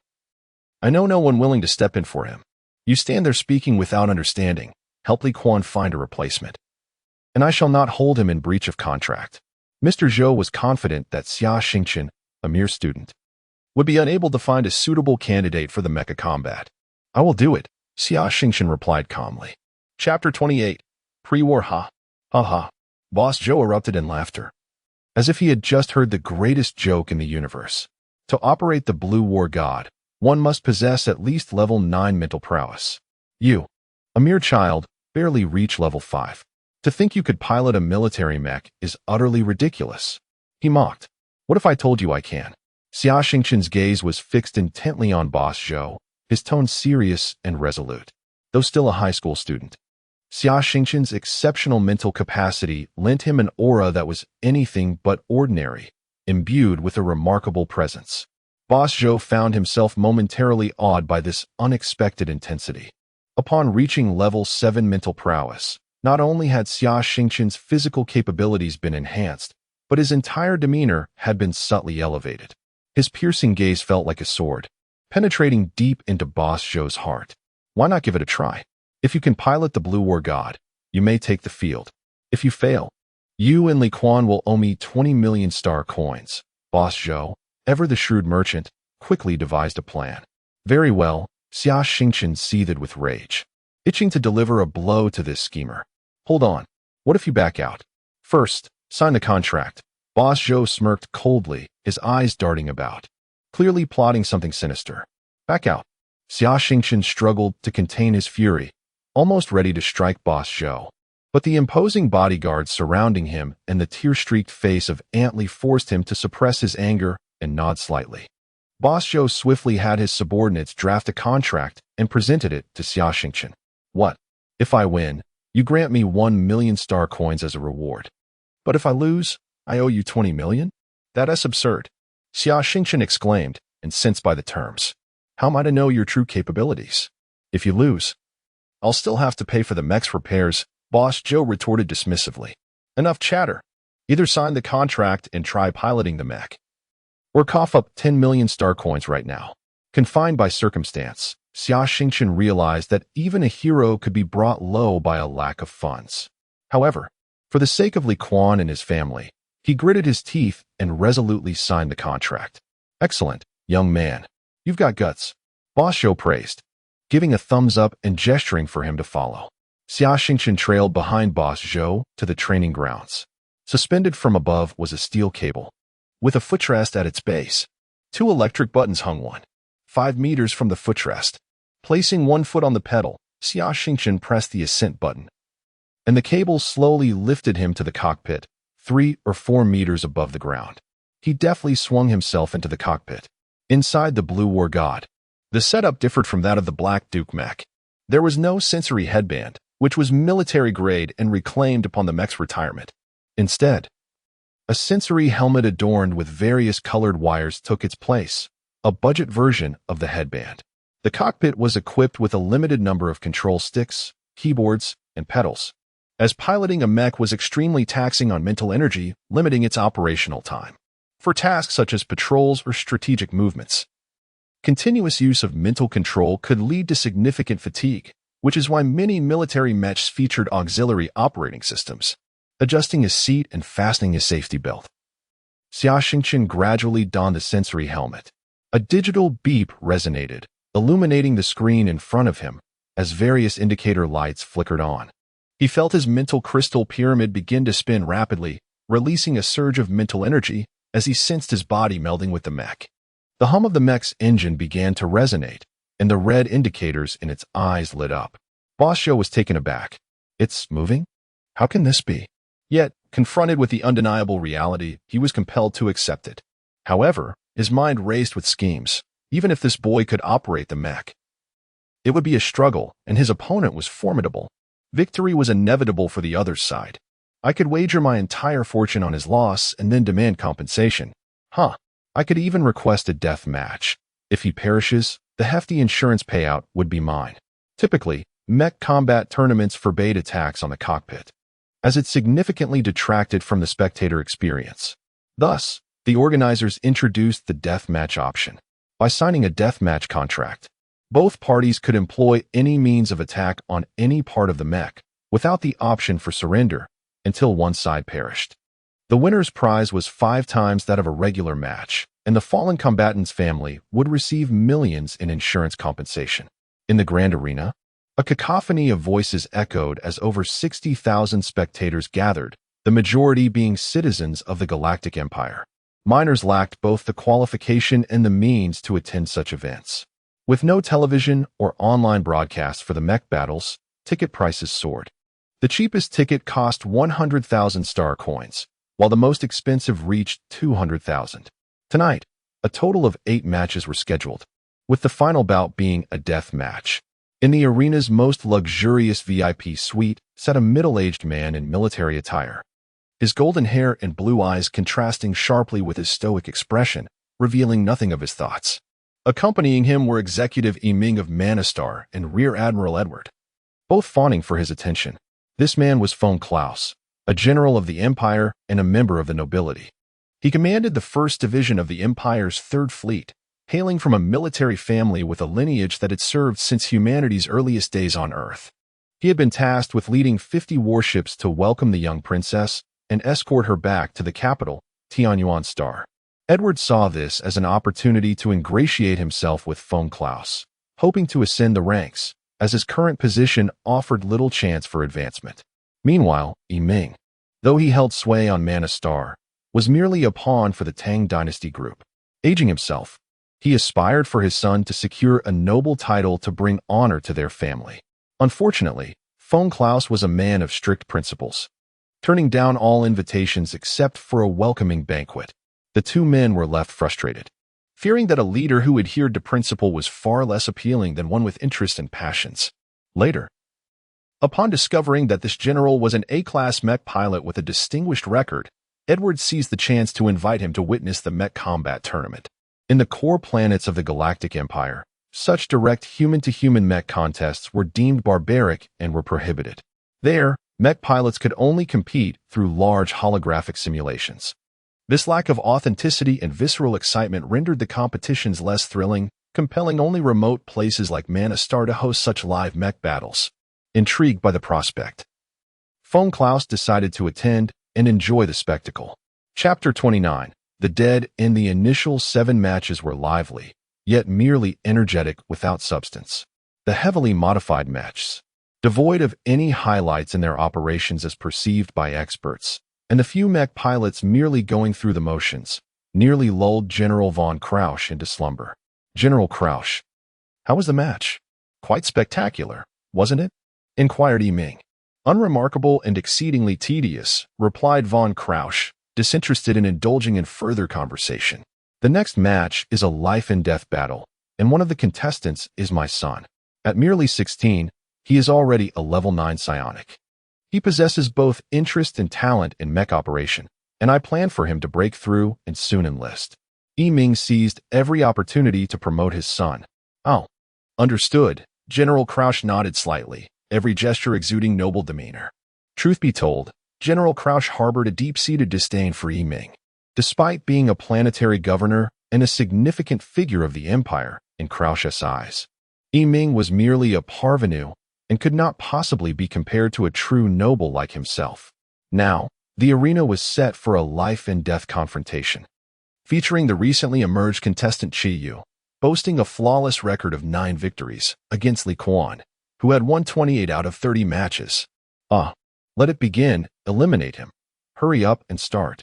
I know no one willing to step in for him. You stand there speaking without understanding. Help Li Quan find a replacement. And I shall not hold him in breach of contract. Mr. Zhou was confident that Xia Xingchen, a mere student, would be unable to find a suitable candidate for the mecha combat. I will do it, Xia Xingchen replied calmly. Chapter 28. Pre-war ha. Ha ha. Boss Zhou erupted in laughter, as if he had just heard the greatest joke in the universe. To operate the Blue War God, one must possess at least level 9 mental prowess. You, a mere child, barely reach level 5. To think you could pilot a military mech is utterly ridiculous. He mocked. What if I told you I can? Xia Xingchen's gaze was fixed intently on Boss Zhou, his tone serious and resolute. Though still a high school student, Xia Xingchen's exceptional mental capacity lent him an aura that was anything but ordinary, imbued with a remarkable presence. Boss Zhou found himself momentarily awed by this unexpected intensity. Upon reaching level 7 mental prowess, not only had Xia Xingchen's physical capabilities been enhanced, but his entire demeanor had been subtly elevated. His piercing gaze felt like a sword, penetrating deep into Boss Zhou's heart. Why not give it a try? If you can pilot the Blue War God, you may take the field. If you fail, you and Li Quan will owe me 20 million star coins. Boss Zhou, ever the shrewd merchant, quickly devised a plan. Very well, Xia Xingchen seethed with rage, itching to deliver a blow to this schemer. Hold on. What if you back out? First, sign the contract. Boss Zhou smirked coldly, his eyes darting about, clearly plotting something sinister. Back out. Xia Xingchen struggled to contain his fury, almost ready to strike Boss Zhou. But the imposing bodyguards surrounding him and the tear-streaked face of Aunt Li forced him to suppress his anger and nod slightly. Boss Zhou swiftly had his subordinates draft a contract and presented it to Xia Xingchen. What? If I win, you grant me 1 million star coins as a reward. But if I lose, I owe you 20 million? That's absurd. Xia Xingchen exclaimed, incensed by the terms. How am I to know your true capabilities? If you lose, I'll still have to pay for the mech's repairs, Boss Zhou retorted dismissively. Enough chatter. Either sign the contract and try piloting the mech, or cough up 10 million star coins right now. Confined by circumstance, Xia Xingchen realized that even a hero could be brought low by a lack of funds. However, for the sake of Li Quan and his family, he gritted his teeth and resolutely signed the contract. Excellent, young man. You've got guts, Boss Zhou praised, giving a thumbs up and gesturing for him to follow. Xia Xingchen trailed behind Boss Zhou to the training grounds. Suspended from above was a steel cable, with a footrest at its base. 2 electric buttons hung 5 meters from the footrest. Placing one foot on the pedal, Xia Xingchen pressed the ascent button, and the cable slowly lifted him to the cockpit, 3 or 4 meters above the ground. He deftly swung himself into the cockpit. Inside the Blue War God, the setup differed from that of the Black Duke mech. There was no sensory headband, which was military grade and reclaimed upon the mech's retirement. Instead, a sensory helmet adorned with various colored wires took its place, a budget version of the headband. The cockpit was equipped with a limited number of control sticks, keyboards, and pedals, as piloting a mech was extremely taxing on mental energy, limiting its operational time. For tasks such as patrols or strategic movements, continuous use of mental control could lead to significant fatigue, which is why many military mechs featured auxiliary operating systems, adjusting his seat and fastening his safety belt. Xia Xingchen gradually donned the sensory helmet. A digital beep resonated, illuminating the screen in front of him as various indicator lights flickered on. He felt his mental crystal pyramid begin to spin rapidly, releasing a surge of mental energy as he sensed his body melding with the mech. The hum of the mech's engine began to resonate, and the red indicators in its eyes lit up. Boss Zhou was taken aback. It's moving? How can this be? Yet, confronted with the undeniable reality, he was compelled to accept it. However, his mind raced with schemes. Even if this boy could operate the mech, it would be a struggle, and his opponent was formidable. Victory was inevitable for the other side. I could wager my entire fortune on his loss and then demand compensation. I could even request a death match. If he perishes, the hefty insurance payout would be mine. Typically, mech combat tournaments forbade attacks on the cockpit, as it significantly detracted from the spectator experience. Thus, the organizers introduced the death match option. By signing a death match contract, Both parties could employ any means of attack on any part of the Mech without the option for surrender until one side perished. The winner's prize was 5 times that of a regular match, and the fallen combatant's family would receive millions in insurance compensation. In the grand arena, a cacophony of voices echoed as over 60,000 spectators gathered, the majority being citizens of the Galactic Empire. Minors lacked both the qualification and the means to attend such events. With no television or online broadcasts for the Mech battles, ticket prices soared. The cheapest ticket cost 100,000 star coins, while the most expensive reached 200,000. Tonight, a total of 8 matches were scheduled, with the final bout being a death match. In the arena's most luxurious VIP suite sat a middle-aged man in military attire, his golden hair and blue eyes contrasting sharply with his stoic expression, revealing nothing of his thoughts. Accompanying him were Executive Yiming of Manastar and Rear Admiral Edward, both fawning for his attention. This man was Von Klaus, a general of the Empire and a member of the nobility. He commanded the 1st Division of the Empire's 3rd Fleet, hailing from a military family with a lineage that had served since humanity's earliest days on Earth. He had been tasked with leading 50 warships to welcome the young princess and escort her back to the capital, Tianyuan Star. Edward saw this as an opportunity to ingratiate himself with Von Klaus, hoping to ascend the ranks, as his current position offered little chance for advancement. Meanwhile, Yiming, though he held sway on Manastar, was merely a pawn for the Tang dynasty group. Aging himself, he aspired for his son to secure a noble title to bring honor to their family. Unfortunately, Von Klaus was a man of strict principles, turning down all invitations except for a welcoming banquet. The 2 men were left frustrated, fearing that a leader who adhered to principle was far less appealing than one with interest and passions. Later, upon discovering that this general was an A-class Mech pilot with a distinguished record, Edward seized the chance to invite him to witness the Mech combat tournament. In the core planets of the Galactic Empire, such direct human-to-human Mech contests were deemed barbaric and were prohibited. There, Mech pilots could only compete through large holographic simulations. This lack of authenticity and visceral excitement rendered the competitions less thrilling, compelling only remote places like Manastar to host such live Mech battles. Intrigued by the prospect, Von Klaus decided to attend and enjoy the spectacle. Chapter 29. The Dead. In the initial 7 matches were lively, yet merely energetic without substance. The heavily modified mechs, devoid of any highlights in their operations as perceived by experts, and the few Mech pilots merely going through the motions, nearly lulled General von Krausch into slumber. General Krausch, how was the match? Quite spectacular, wasn't it? Inquired Yiming. Unremarkable and exceedingly tedious, replied von Krausch, disinterested in indulging in further conversation. The next match is a life-and-death battle, and one of the contestants is my son. At merely 16, he is already a level 9 psionic. He possesses both interest and talent in Mech operation, and I plan for him to break through and soon enlist. Yiming seized every opportunity to promote his son. Oh, understood. General Krausch nodded slightly, every gesture exuding noble demeanor. Truth be told, General Krausch harbored a deep-seated disdain for Yiming. Despite being a planetary governor and a significant figure of the Empire in Krausch's eyes, Yiming was merely a parvenu and could not possibly be compared to a true noble like himself. Now, the arena was set for a life-and-death confrontation, featuring the recently emerged contestant Chi Yu, boasting a flawless record of 9 victories against Li Quan, who had won 28 out of 30 matches. Let it begin. Eliminate him. Hurry up and start.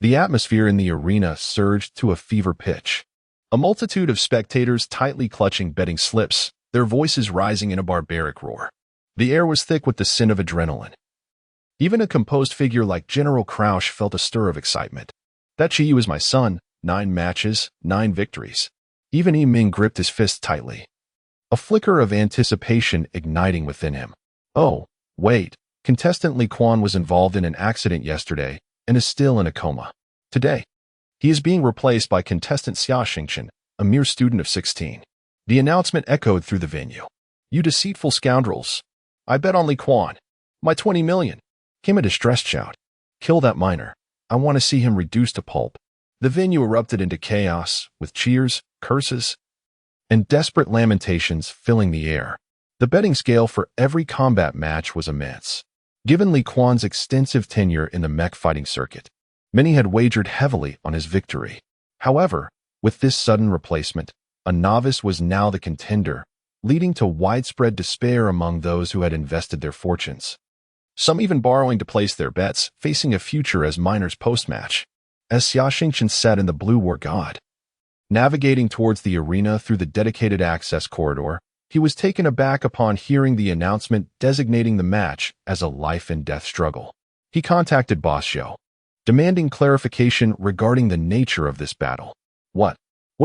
The atmosphere in the arena surged to a fever pitch. A multitude of spectators tightly clutching betting slips, their voices rising in a barbaric roar. The air was thick with the scent of adrenaline. Even a composed figure like General Krausch felt a stir of excitement. That Chi Yu is my son. 9 matches, 9 victories. Even Yiming gripped his fist tightly, a flicker of anticipation igniting within him. Oh, wait. Contestant Li Quan was involved in an accident yesterday and is still in a coma. Today, he is being replaced by contestant Xia Xingchen, a mere student of 16. The announcement echoed through the venue. You deceitful scoundrels. I bet on Li Quan. My 20 million. Came a distressed shout. Kill that miner. I want to see him reduced to pulp. The venue erupted into chaos, with cheers, curses, and desperate lamentations filling the air. The betting scale for every combat match was immense. Given Li Quan's extensive tenure in the mech fighting circuit, many had wagered heavily on his victory. However, with this sudden replacement, a novice was now the contender, leading to widespread despair among those who had invested their fortunes. Some even borrowing to place their bets, facing a future as minors post-match. As Xia Xingchen sat in the Blue War God, navigating towards the arena through the dedicated access corridor, he was taken aback upon hearing the announcement designating the match as a life-and-death struggle. He contacted Boss Zhou, demanding clarification regarding the nature of this battle. What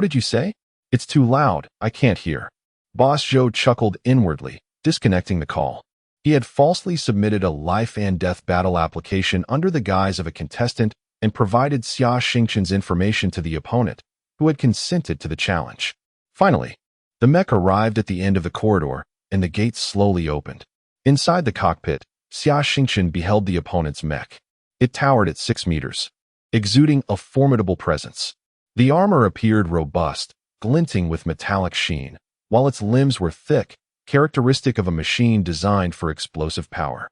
did you say? It's too loud, I can't hear. Boss Zhou chuckled inwardly, disconnecting the call. He had falsely submitted a life-and-death battle application under the guise of a contestant and provided Xia Xingchen's information to the opponent, who had consented to the challenge. Finally, the mech arrived at the end of the corridor, and the gates slowly opened. Inside the cockpit, Xia Xingchen beheld the opponent's mech. It towered at 6 meters, exuding a formidable presence. The armor appeared robust, glinting with metallic sheen, while its limbs were thick, characteristic of a machine designed for explosive power.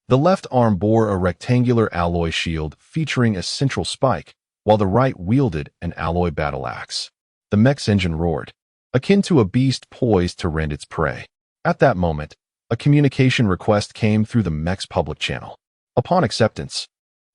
The left arm bore a rectangular alloy shield featuring a central spike, while the right wielded an alloy battle axe. The mech's engine roared, akin to a beast poised to rend its prey. At that moment, a communication request came through the mech's public channel. Upon acceptance,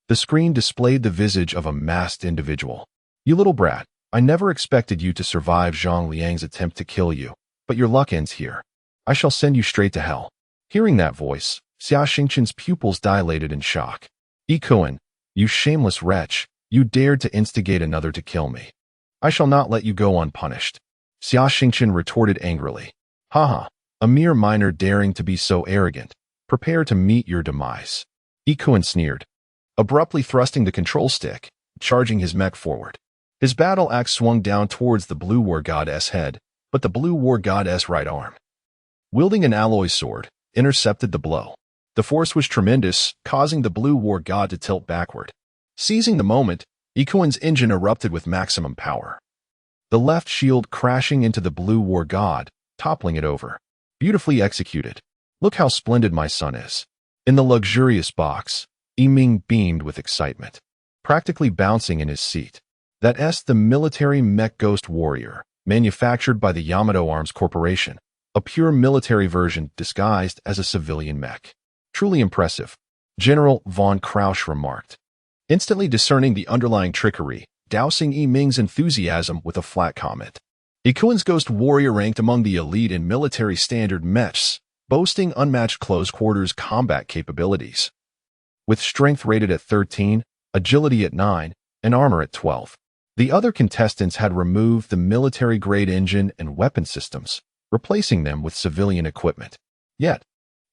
the screen displayed the visage of a masked individual. You little brat, I never expected you to survive Zhang Liang's attempt to kill you, but your luck ends here. I shall send you straight to hell. Hearing that voice, Xia Xingchen's pupils dilated in shock. Ikuan, you shameless wretch, you dared to instigate another to kill me. I shall not let you go unpunished. Xia Xingchen retorted angrily. Haha, a mere minor daring to be so arrogant. Prepare to meet your demise. Ikuan sneered, abruptly thrusting the control stick, charging his mech forward. His battle axe swung down towards the Blue War God's head, but the Blue War God's right arm, wielding an alloy sword, intercepted the blow. The force was tremendous, causing the Blue War God to tilt backward. Seizing the moment, Ikuan's engine erupted with maximum power. The left shield crashing into the Blue War God, toppling it over. Beautifully executed. Look how splendid my son is. In the luxurious box, Yiming beamed with excitement, practically bouncing in his seat. That's the military mech Ghost Warrior, manufactured by the Yamato Arms Corporation, a pure military version disguised as a civilian mech. Truly impressive, General von Krausch remarked, instantly discerning the underlying trickery, dousing Yiming's enthusiasm with a flat comment. Ikuan's Ghost Warrior ranked among the elite in military standard mechs, boasting unmatched close-quarters combat capabilities. With strength rated at 13, agility at 9, and armor at 12. The other contestants had removed the military-grade engine and weapon systems, replacing them with civilian equipment. Yet,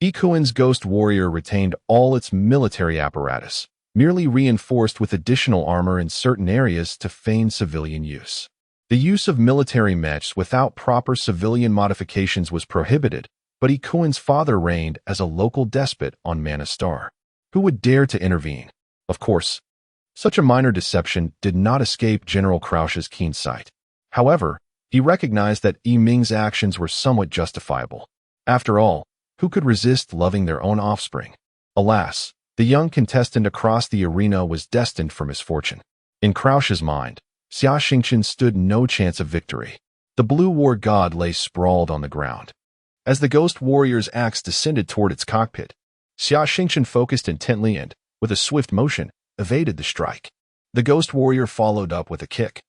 Ikuan's Ghost Warrior retained all its military apparatus, merely reinforced with additional armor in certain areas to feign civilian use. The use of military mechs without proper civilian modifications was prohibited, but Ikuan's father reigned as a local despot on Mana Star. Who would dare to intervene? Of course, such a minor deception did not escape General Krausch's keen sight. However, he recognized that Yiming's actions were somewhat justifiable. After all, who could resist loving their own offspring? Alas, the young contestant across the arena was destined for misfortune. In Krausch's mind, Xia Xingchen stood no chance of victory. The Blue War God lay sprawled on the ground. As the Ghost Warrior's axe descended toward its cockpit, Xia Xingchen focused intently and, with a swift motion, evaded the strike. The Ghost Warrior followed up with a kick,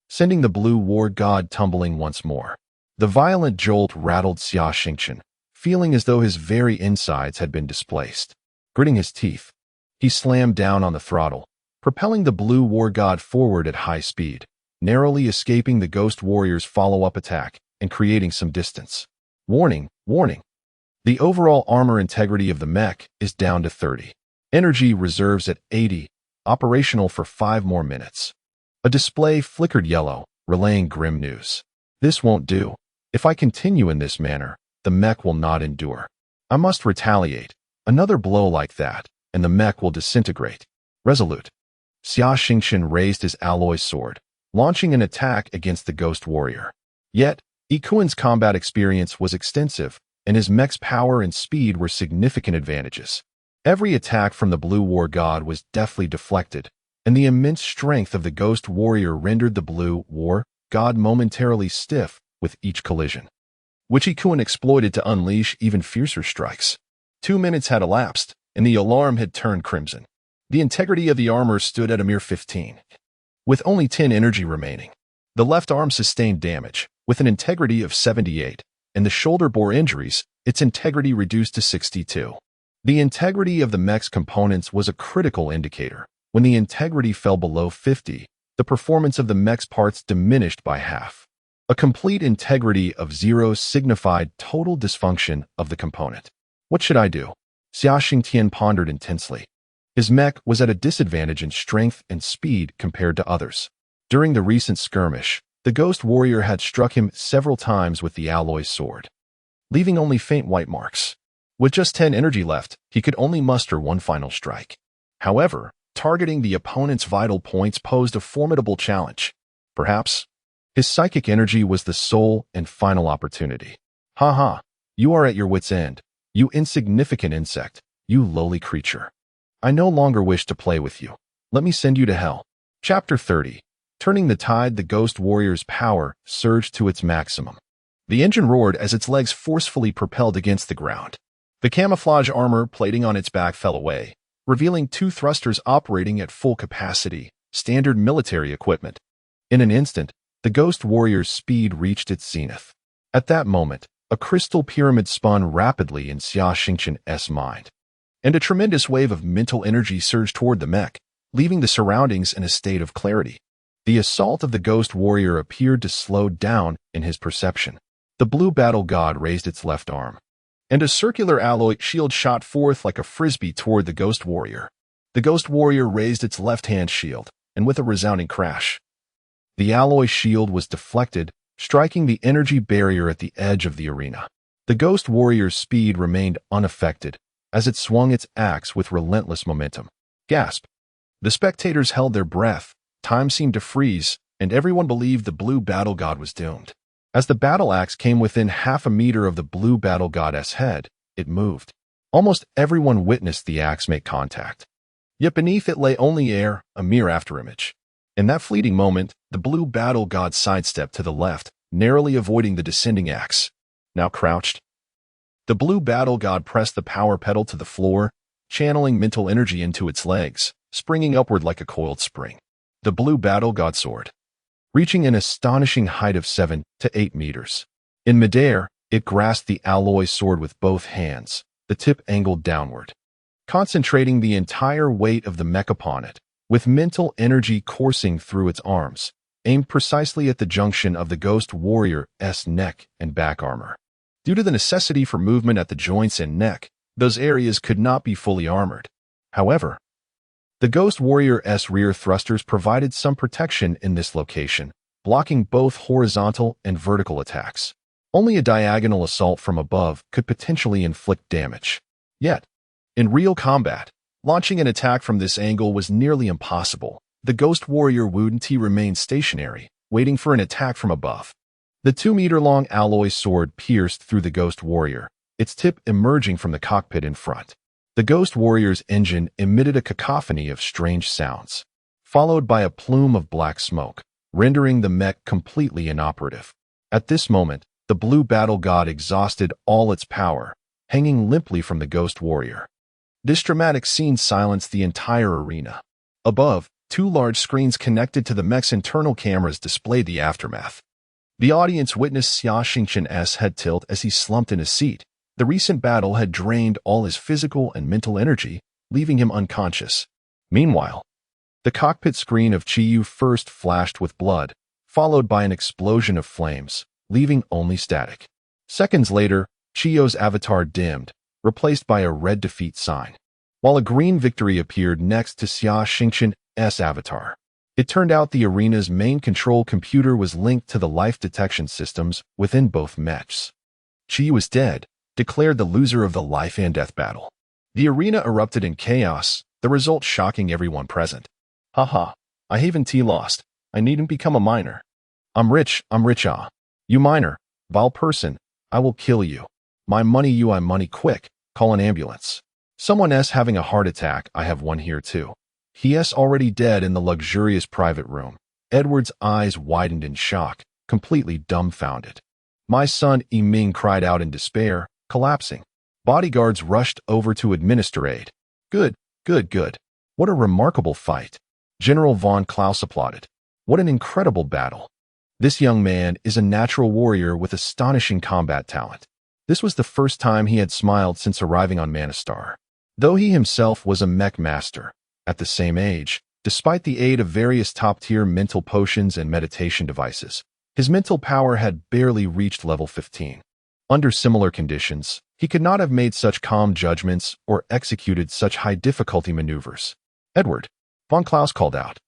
sending the Blue War God tumbling once more. The violent jolt rattled Xia Xingchen, feeling as though his very insides had been displaced. Gritting his teeth, he slammed down on the throttle, propelling the Blue War God forward at high speed, narrowly escaping the Ghost Warrior's follow-up attack and creating some distance. Warning, warning. The overall armor integrity of the mech is down to 30. Energy reserves at 80, operational for 5 more minutes. A display flickered yellow, relaying grim news. This won't do. If I continue in this manner, the mech will not endure. I must retaliate. Another blow like that, and the mech will disintegrate. Resolute. Xia Xingchen raised his alloy sword, launching an attack against the Ghost Warrior. Yet, Ikuan's combat experience was extensive, and his mech's power and speed were significant advantages. Every attack from the Blue War God was deftly deflected, and the immense strength of the Ghost Warrior rendered the Blue War God momentarily stiff with each collision, which Ikuan exploited to unleash even fiercer strikes. 2 minutes had elapsed, and the alarm had turned crimson. The integrity of the armor stood at a mere 15, with only 10 energy remaining. The left arm sustained damage, with an integrity of 78, and the shoulder bore injuries, its integrity reduced to 62. The integrity of the mech's components was a critical indicator. When the integrity fell below 50, the performance of the mech's parts diminished by half. A complete integrity of 0 signified total dysfunction of the component. What should I do? Xia Xingchen pondered intensely. His mech was at a disadvantage in strength and speed compared to others. During the recent skirmish, the Ghost Warrior had struck him several times with the alloy sword, leaving only faint white marks. With just 10 energy left, he could only muster one final strike. However, targeting the opponent's vital points posed a formidable challenge. Perhaps his psychic energy was the sole and final opportunity. Ha! You are at your wit's end, you insignificant insect, you lowly creature. I no longer wish to play with you. Let me send you to hell. Chapter 30. Turning the tide, the Ghost Warrior's power surged to its maximum. The engine roared as its legs forcefully propelled against the ground. The camouflage armor plating on its back fell away, revealing 2 thrusters operating at full capacity, standard military equipment. In an instant, the Ghost Warrior's speed reached its zenith. At that moment, a crystal pyramid spun rapidly in Xia Xingchen's mind, and a tremendous wave of mental energy surged toward the mech, leaving the surroundings in a state of clarity. The assault of the Ghost Warrior appeared to slow down in his perception. The Blue Battle God raised its left arm, and a circular alloy shield shot forth like a frisbee toward the Ghost Warrior. The Ghost Warrior raised its left-hand shield, and with a resounding crash, the alloy shield was deflected, striking the energy barrier at the edge of the arena. The Ghost Warrior's speed remained unaffected as it swung its axe with relentless momentum. Gasp! The spectators held their breath, time seemed to freeze, and everyone believed the Blue Battle God was doomed. As the battle axe came within half a meter of the Blue Battle God's head, it moved. Almost everyone witnessed the axe make contact. Yet beneath it lay only air, a mere afterimage. In that fleeting moment, the Blue Battle God sidestepped to the left, narrowly avoiding the descending axe. Now crouched, the Blue Battle God pressed the power pedal to the floor, channeling mental energy into its legs, springing upward like a coiled spring. The Blue Battle God soared, reaching an astonishing height of 7 to 8 meters. In midair, it grasped the alloy sword with both hands, the tip angled downward, concentrating the entire weight of the mech upon it, with mental energy coursing through its arms, aimed precisely at the junction of the Ghost Warrior's neck and back armor. Due to the necessity for movement at the joints and neck, those areas could not be fully armored. However, the Ghost Warrior's rear thrusters provided some protection in this location, blocking both horizontal and vertical attacks. Only a diagonal assault from above could potentially inflict damage. Yet, in real combat, launching an attack from this angle was nearly impossible. The Ghost Warrior wouldn't remain stationary, waiting for an attack from above. The 2-meter-long alloy sword pierced through the Ghost Warrior, its tip emerging from the cockpit in front. The Ghost Warrior's engine emitted a cacophony of strange sounds, followed by a plume of black smoke, rendering the mech completely inoperative. At this moment, the Blue Battle God exhausted all its power, hanging limply from the Ghost Warrior. This dramatic scene silenced the entire arena. Above, 2 large screens connected to the mech's internal cameras displayed the aftermath. The audience witnessed Xia Xingchen's head tilt as he slumped in his seat. The recent battle had drained all his physical and mental energy, leaving him unconscious. Meanwhile, the cockpit screen of Qiyu first flashed with blood, followed by an explosion of flames, leaving only static. Seconds later, Qiyu's avatar dimmed, replaced by a red defeat sign, while a green victory appeared next to Xia Xingchen's avatar. It turned out the arena's main control computer was linked to the life detection systems within both mechs. Qiyu is dead, declared the loser of the life and death battle. The arena erupted in chaos, the result shocking everyone present. Haha, I haven't lost. I needn't become a miner. I'm rich ah. You miner, Vile person, I will kill you. My money you I money quick, call an ambulance. Someone s having a heart attack, I have one here too. He s already dead in the luxurious private room. Edward's eyes widened in shock, completely dumbfounded. My son Ming cried out in despair, collapsing. Bodyguards rushed over to administer aid. Good, good, good. What a remarkable fight. General von Klaus applauded. What an incredible battle. This young man is a natural warrior with astonishing combat talent. This was the first time he had smiled since arriving on Manastar. Though he himself was a mech master, at the same age, despite the aid of various top-tier mental potions and meditation devices, his mental power had barely reached level 15. Under similar conditions, he could not have made such calm judgments or executed such high-difficulty maneuvers. Edward, von Klaus called out.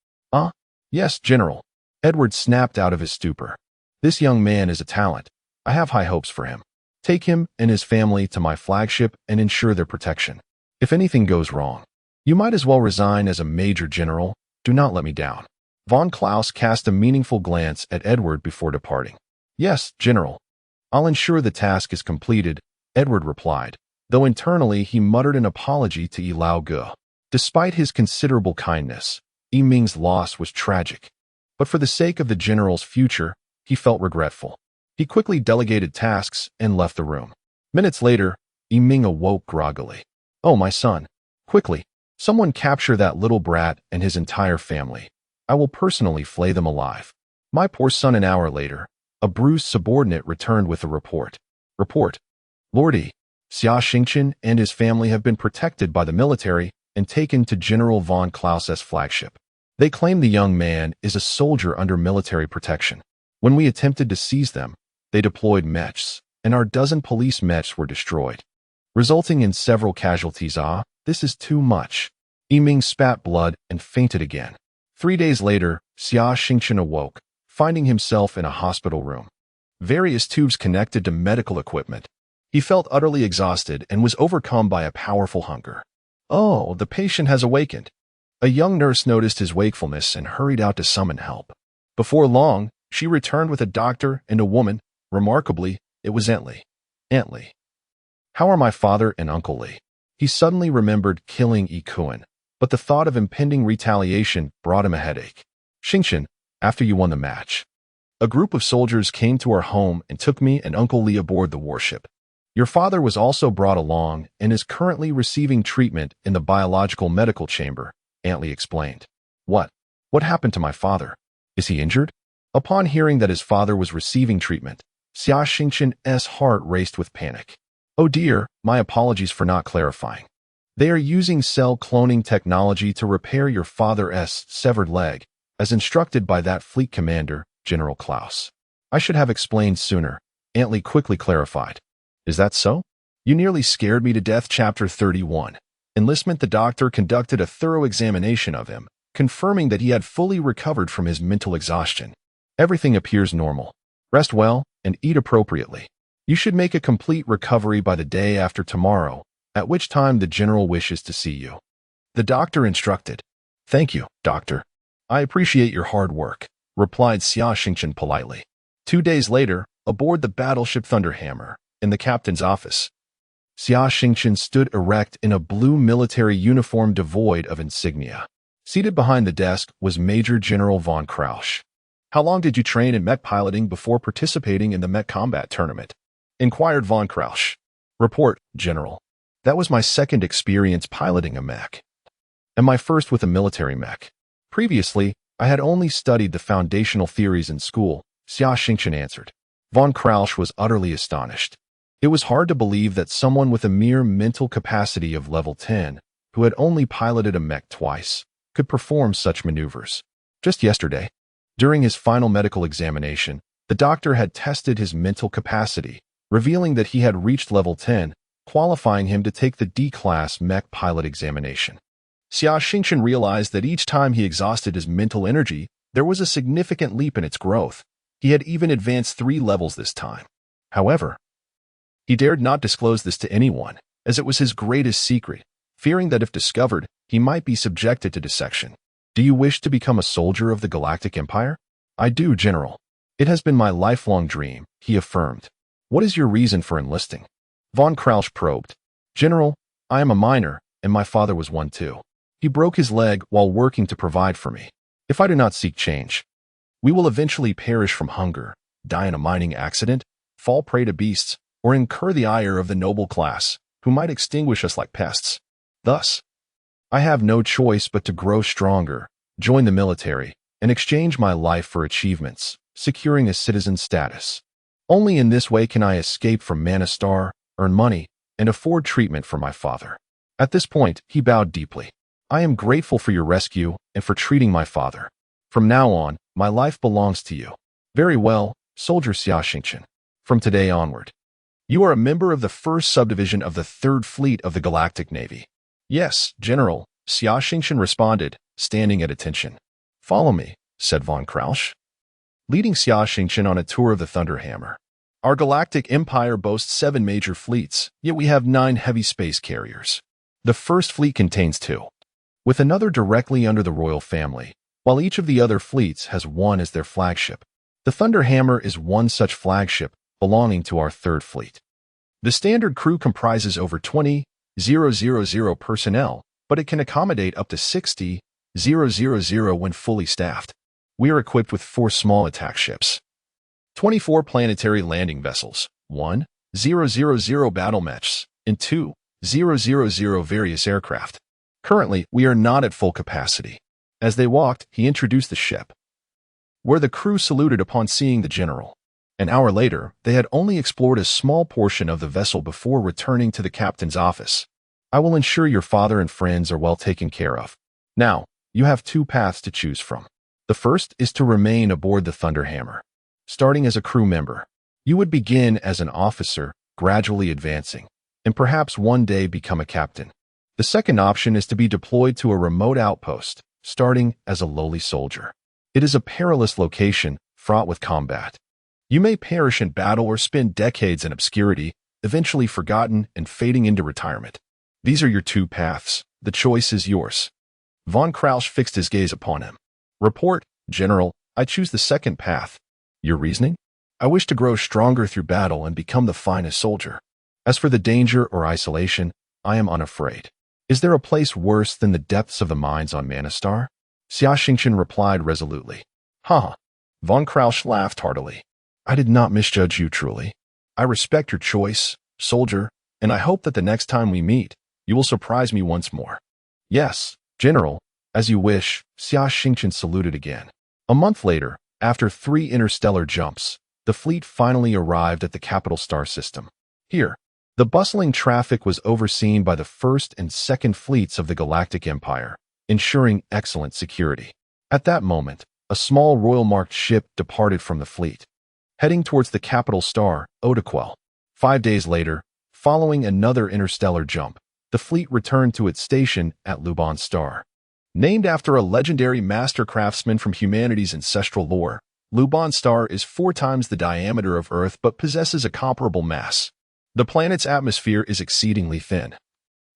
Yes, General. Edward snapped out of his stupor. This young man is a talent. I have high hopes for him. Take him and his family to my flagship and ensure their protection. If anything goes wrong, you might as well resign as a major general. Do not let me down. Von Klaus cast a meaningful glance at Edward before departing. Yes, General. I'll ensure the task is completed, Edward replied, though internally he muttered an apology to Lao Ge. Despite his considerable kindness, Ming's loss was tragic. But for the sake of the general's future, he felt regretful. He quickly delegated tasks and left the room. Minutes later, Ming awoke groggily. Oh, my son. Quickly, someone capture that little brat and his entire family. I will personally flay them alive. My poor son. An hour later, a bruised subordinate returned with a report. Lordy, Xia Xingchen and his family have been protected by the military and taken to General von Klaus's flagship. They claim the young man is a soldier under military protection. When we attempted to seize them, they deployed mechs, and our dozen police mechs were destroyed, resulting in several casualties. This is too much. Ming spat blood and fainted again. 3 days later, Xia Xingchen awoke, finding himself in a hospital room. Various tubes connected to medical equipment. He felt utterly exhausted and was overcome by a powerful hunger. Oh, the patient has awakened. A young nurse noticed his wakefulness and hurried out to summon help. Before long, she returned with a doctor and a woman. Remarkably, it was Aunt Li. Aunt Li. How are my father and Uncle Li? He suddenly remembered killing Kuan, but the thought of impending retaliation brought him a headache. Xingchen, after you won the match, a group of soldiers came to our home and took me and Uncle Li aboard the warship. Your father was also brought along and is currently receiving treatment in the biological medical chamber, Aunt Li explained. What happened to my father? Is he injured? Upon hearing that his father was receiving treatment, Xia Xingchen's heart raced with panic. Oh dear, my apologies for not clarifying. They are using cell cloning technology to repair your father's severed leg, as instructed by that fleet commander, General Klaus. I should have explained sooner, Aunt Li quickly clarified. Is that so? You nearly scared me to death. Chapter 31. Enlistment. The doctor conducted a thorough examination of him, confirming that he had fully recovered from his mental exhaustion. Everything appears normal. Rest well and eat appropriately. You should make a complete recovery by the day after tomorrow, at which time the general wishes to see you. The doctor instructed. Thank you, doctor. I appreciate your hard work, replied Xia Xingchen politely. 2 days later, aboard the battleship Thunderhammer, in the captain's office, Xia Xingchen stood erect in a blue military uniform devoid of insignia. Seated behind the desk was Major General von Krausch. How long did you train in mech piloting before participating in the mech combat tournament? Inquired von Krausch. Report, General. That was my second experience piloting a mech, and my first with a military mech. Previously, I had only studied the foundational theories in school, Xia Xingchen answered. Von Krausch was utterly astonished. It was hard to believe that someone with a mere mental capacity of level 10, who had only piloted a mech twice, could perform such maneuvers. Just yesterday, during his final medical examination, the doctor had tested his mental capacity, revealing that he had reached level 10, qualifying him to take the D-class mech pilot examination. Xia Xingchen realized that each time he exhausted his mental energy, there was a significant leap in its growth. He had even advanced 3 levels this time. However, he dared not disclose this to anyone, as it was his greatest secret, fearing that if discovered, he might be subjected to dissection. Do you wish to become a soldier of the Galactic Empire? I do, General. It has been my lifelong dream, he affirmed. What is your reason for enlisting? Von Krausch probed. General, I am a miner, and my father was one too. He broke his leg while working to provide for me. If I do not seek change, we will eventually perish from hunger, die in a mining accident, fall prey to beasts, or incur the ire of the noble class, who might extinguish us like pests. Thus, I have no choice but to grow stronger, join the military, and exchange my life for achievements, securing a citizen status. Only in this way can I escape from Manastar, earn money, and afford treatment for my father. At this point, he bowed deeply. I am grateful for your rescue and for treating my father. From now on, my life belongs to you. Very well, Soldier Xia Xingchen. From today onward, you are a member of the first subdivision of the Third Fleet of the Galactic Navy. Yes, General, Xia Xingchen responded, standing at attention. Follow me, said Von Krausch, leading Xia Xingchen on a tour of the Thunderhammer. Our galactic empire boasts 7 major fleets, yet we have 9 heavy space carriers. The First Fleet contains 2, with another directly under the royal family, while each of the other fleets has one as their flagship. The Thunderhammer is one such flagship, belonging to our Third Fleet. The standard crew comprises over 20,000 personnel, but it can accommodate up to 60,000 when fully staffed. We are equipped with 4 small attack ships, 24 planetary landing vessels, 1,000 battle mechs, and 2,000 various aircraft. Currently, we are not at full capacity. As they walked, he introduced the ship, where the crew saluted upon seeing the general. An hour later, they had only explored a small portion of the vessel before returning to the captain's office. I will ensure your father and friends are well taken care of. Now, you have 2 paths to choose from. The first is to remain aboard the Thunderhammer. Starting as a crew member, you would begin as an officer, gradually advancing, and perhaps one day become a captain. The second option is to be deployed to a remote outpost, starting as a lowly soldier. It is a perilous location, fraught with combat. You may perish in battle or spend decades in obscurity, eventually forgotten and fading into retirement. These are your 2 paths. The choice is yours. Von Krausch fixed his gaze upon him. Report, General, I choose the second path. Your reasoning? I wish to grow stronger through battle and become the finest soldier. As for the danger or isolation, I am unafraid. Is there a place worse than the depths of the mines on Manastar? Xia Xingchen replied resolutely. Ha! Von Krausch laughed heartily. I did not misjudge you truly. I respect your choice, soldier, and I hope that the next time we meet, you will surprise me once more. Yes, General, as you wish, Xia Xingchen saluted again. A month later, after 3 interstellar jumps, the fleet finally arrived at the capital star system. Here, the bustling traffic was overseen by the First and Second Fleets of the Galactic Empire, ensuring excellent security. At that moment, a small royal-marked ship departed from the fleet, heading towards the capital star, Odaquel. 5 days later, following another interstellar jump, the fleet returned to its station at Luban Star. Named after a legendary master craftsman from humanity's ancestral lore, Luban Star is 4 times the diameter of Earth but possesses a comparable mass. The planet's atmosphere is exceedingly thin,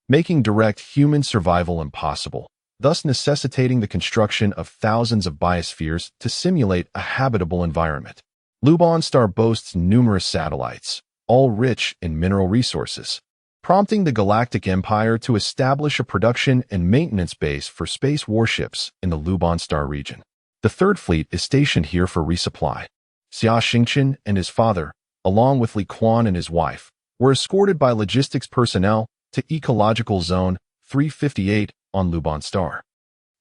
making direct human survival impossible, thus necessitating the construction of thousands of biospheres to simulate a habitable environment. Luban Star boasts numerous satellites, all rich in mineral resources, prompting the Galactic Empire to establish a production and maintenance base for space warships in the Luban Star region. The Third Fleet is stationed here for resupply. Xia Xingchen and his father, along with Li Quan and his wife, were escorted by logistics personnel to Ecological Zone 358 on Luban Star.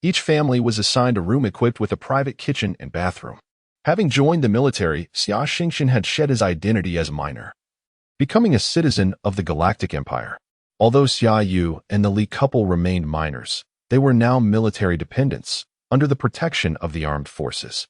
Each family was assigned a room equipped with a private kitchen and bathroom. Having joined the military, Xia Xingchen had shed his identity as a miner, becoming a citizen of the Galactic Empire. Although Xia Yu and the Li couple remained miners, they were now military dependents, under the protection of the armed forces.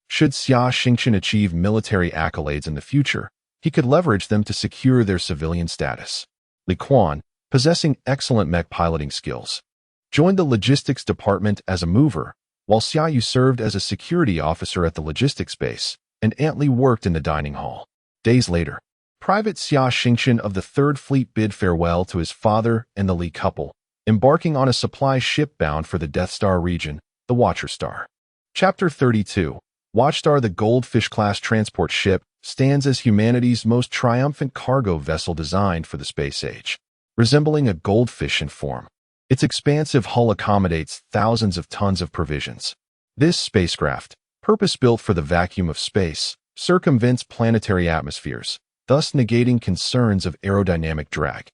Should Xia Xingchen achieve military accolades in the future, he could leverage them to secure their civilian status. Li Quan, possessing excellent mech piloting skills, joined the logistics department as a mover, while Xia Yu served as a security officer at the logistics base, and Aunt Li worked in the dining hall. Days later, Private Xia Xingchen of the Third Fleet bid farewell to his father and the Li couple, embarking on a supply ship bound for the Death Star region, the Watcher Star. Chapter 32. Watchstar, the Goldfish-class transport ship, stands as humanity's most triumphant cargo vessel designed for the space age. Resembling a goldfish in form, its expansive hull accommodates thousands of tons of provisions. This spacecraft, purpose-built for the vacuum of space, circumvents planetary atmospheres, thus negating concerns of aerodynamic drag.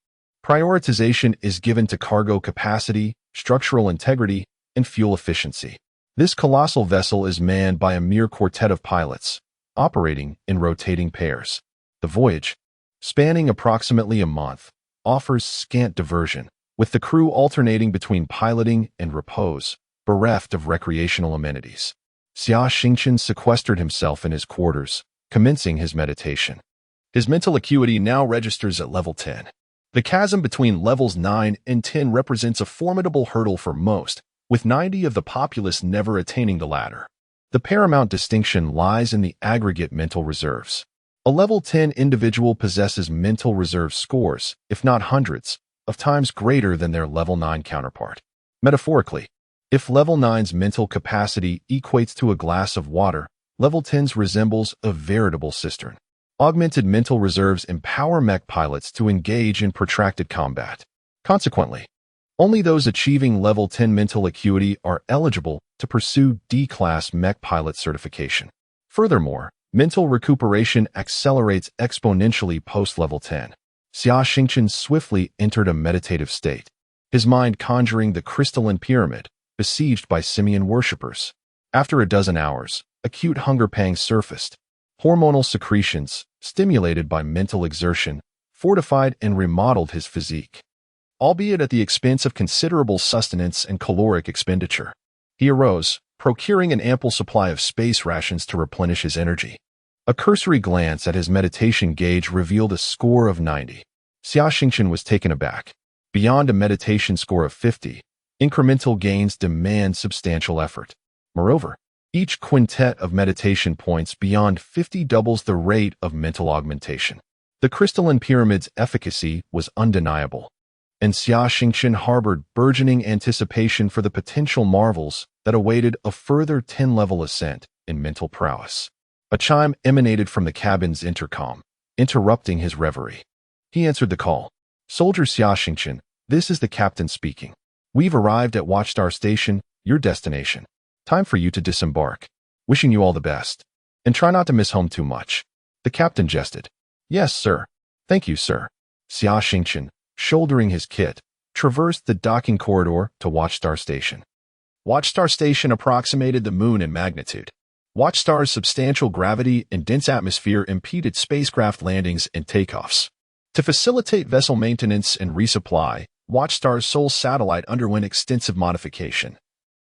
Prioritization is given to cargo capacity, structural integrity, and fuel efficiency. This colossal vessel is manned by a mere quartet of pilots, operating in rotating pairs. The voyage, spanning approximately a month, offers scant diversion, with the crew alternating between piloting and repose, bereft of recreational amenities. Xia Xingchen sequestered himself in his quarters, commencing his meditation. His mental acuity now registers at level 10. The chasm between levels 9 and 10 represents a formidable hurdle for most, with 90 of the populace never attaining the latter. The paramount distinction lies in the aggregate mental reserves. A level 10 individual possesses mental reserve scores, if not hundreds, of times greater than their level 9 counterpart. Metaphorically, if level 9's mental capacity equates to a glass of water, level 10's resembles a veritable cistern. Augmented mental reserves empower mech pilots to engage in protracted combat. Consequently, only those achieving level 10 mental acuity are eligible to pursue D-class mech pilot certification. Furthermore, mental recuperation accelerates exponentially post-level 10. Xia Xingchen swiftly entered a meditative state, his mind conjuring the crystalline pyramid, besieged by simian worshippers. After a dozen hours, acute hunger pangs surfaced. Hormonal secretions, stimulated by mental exertion, fortified and remodeled his physique, albeit at the expense of considerable sustenance and caloric expenditure. He arose, procuring an ample supply of space rations to replenish his energy. A cursory glance at his meditation gauge revealed a score of 90. Xia Xingchen was taken aback. Beyond a meditation score of 50, incremental gains demand substantial effort. Moreover, each quintet of meditation points beyond 50 doubles the rate of mental augmentation. The crystalline pyramid's efficacy was undeniable, and Xia Xingchen harbored burgeoning anticipation for the potential marvels that awaited a further 10-level ascent in mental prowess. A chime emanated from the cabin's intercom, interrupting his reverie. He answered the call. "Soldier Xia Xingchen, this is the captain speaking. We've arrived at Watchstar Station, your destination. Time for you to disembark. Wishing you all the best. And try not to miss home too much." The captain jested. "Yes, sir. Thank you, sir." Xia Xingchen, shouldering his kit, traversed the docking corridor to Watchstar Station. Watchstar Station approximated the moon in magnitude. Watchstar's substantial gravity and dense atmosphere impeded spacecraft landings and takeoffs. To facilitate vessel maintenance and resupply, Watchstar's sole satellite underwent extensive modification,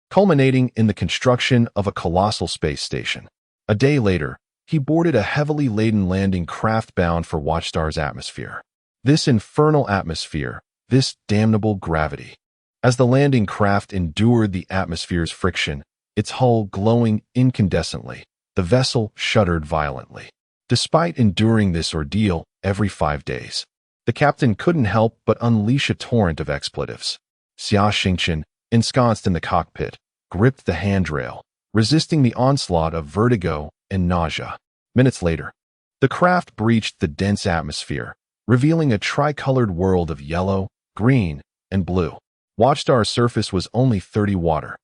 culminating in the construction of a colossal space station. A day later, he boarded a heavily laden landing craft bound for Watchstar's atmosphere. This infernal atmosphere, this damnable gravity. As the landing craft endured the atmosphere's friction, its hull glowing incandescently, the vessel shuddered violently. Despite enduring this ordeal every 5 days, the captain couldn't help but unleash a torrent of expletives. Xia Xingchen, ensconced in the cockpit, gripped the handrail, resisting the onslaught of vertigo and nausea. Minutes later, the craft breached the dense atmosphere, revealing a tricolored world of yellow, green, and blue. Watchstar's surface was only 30 water,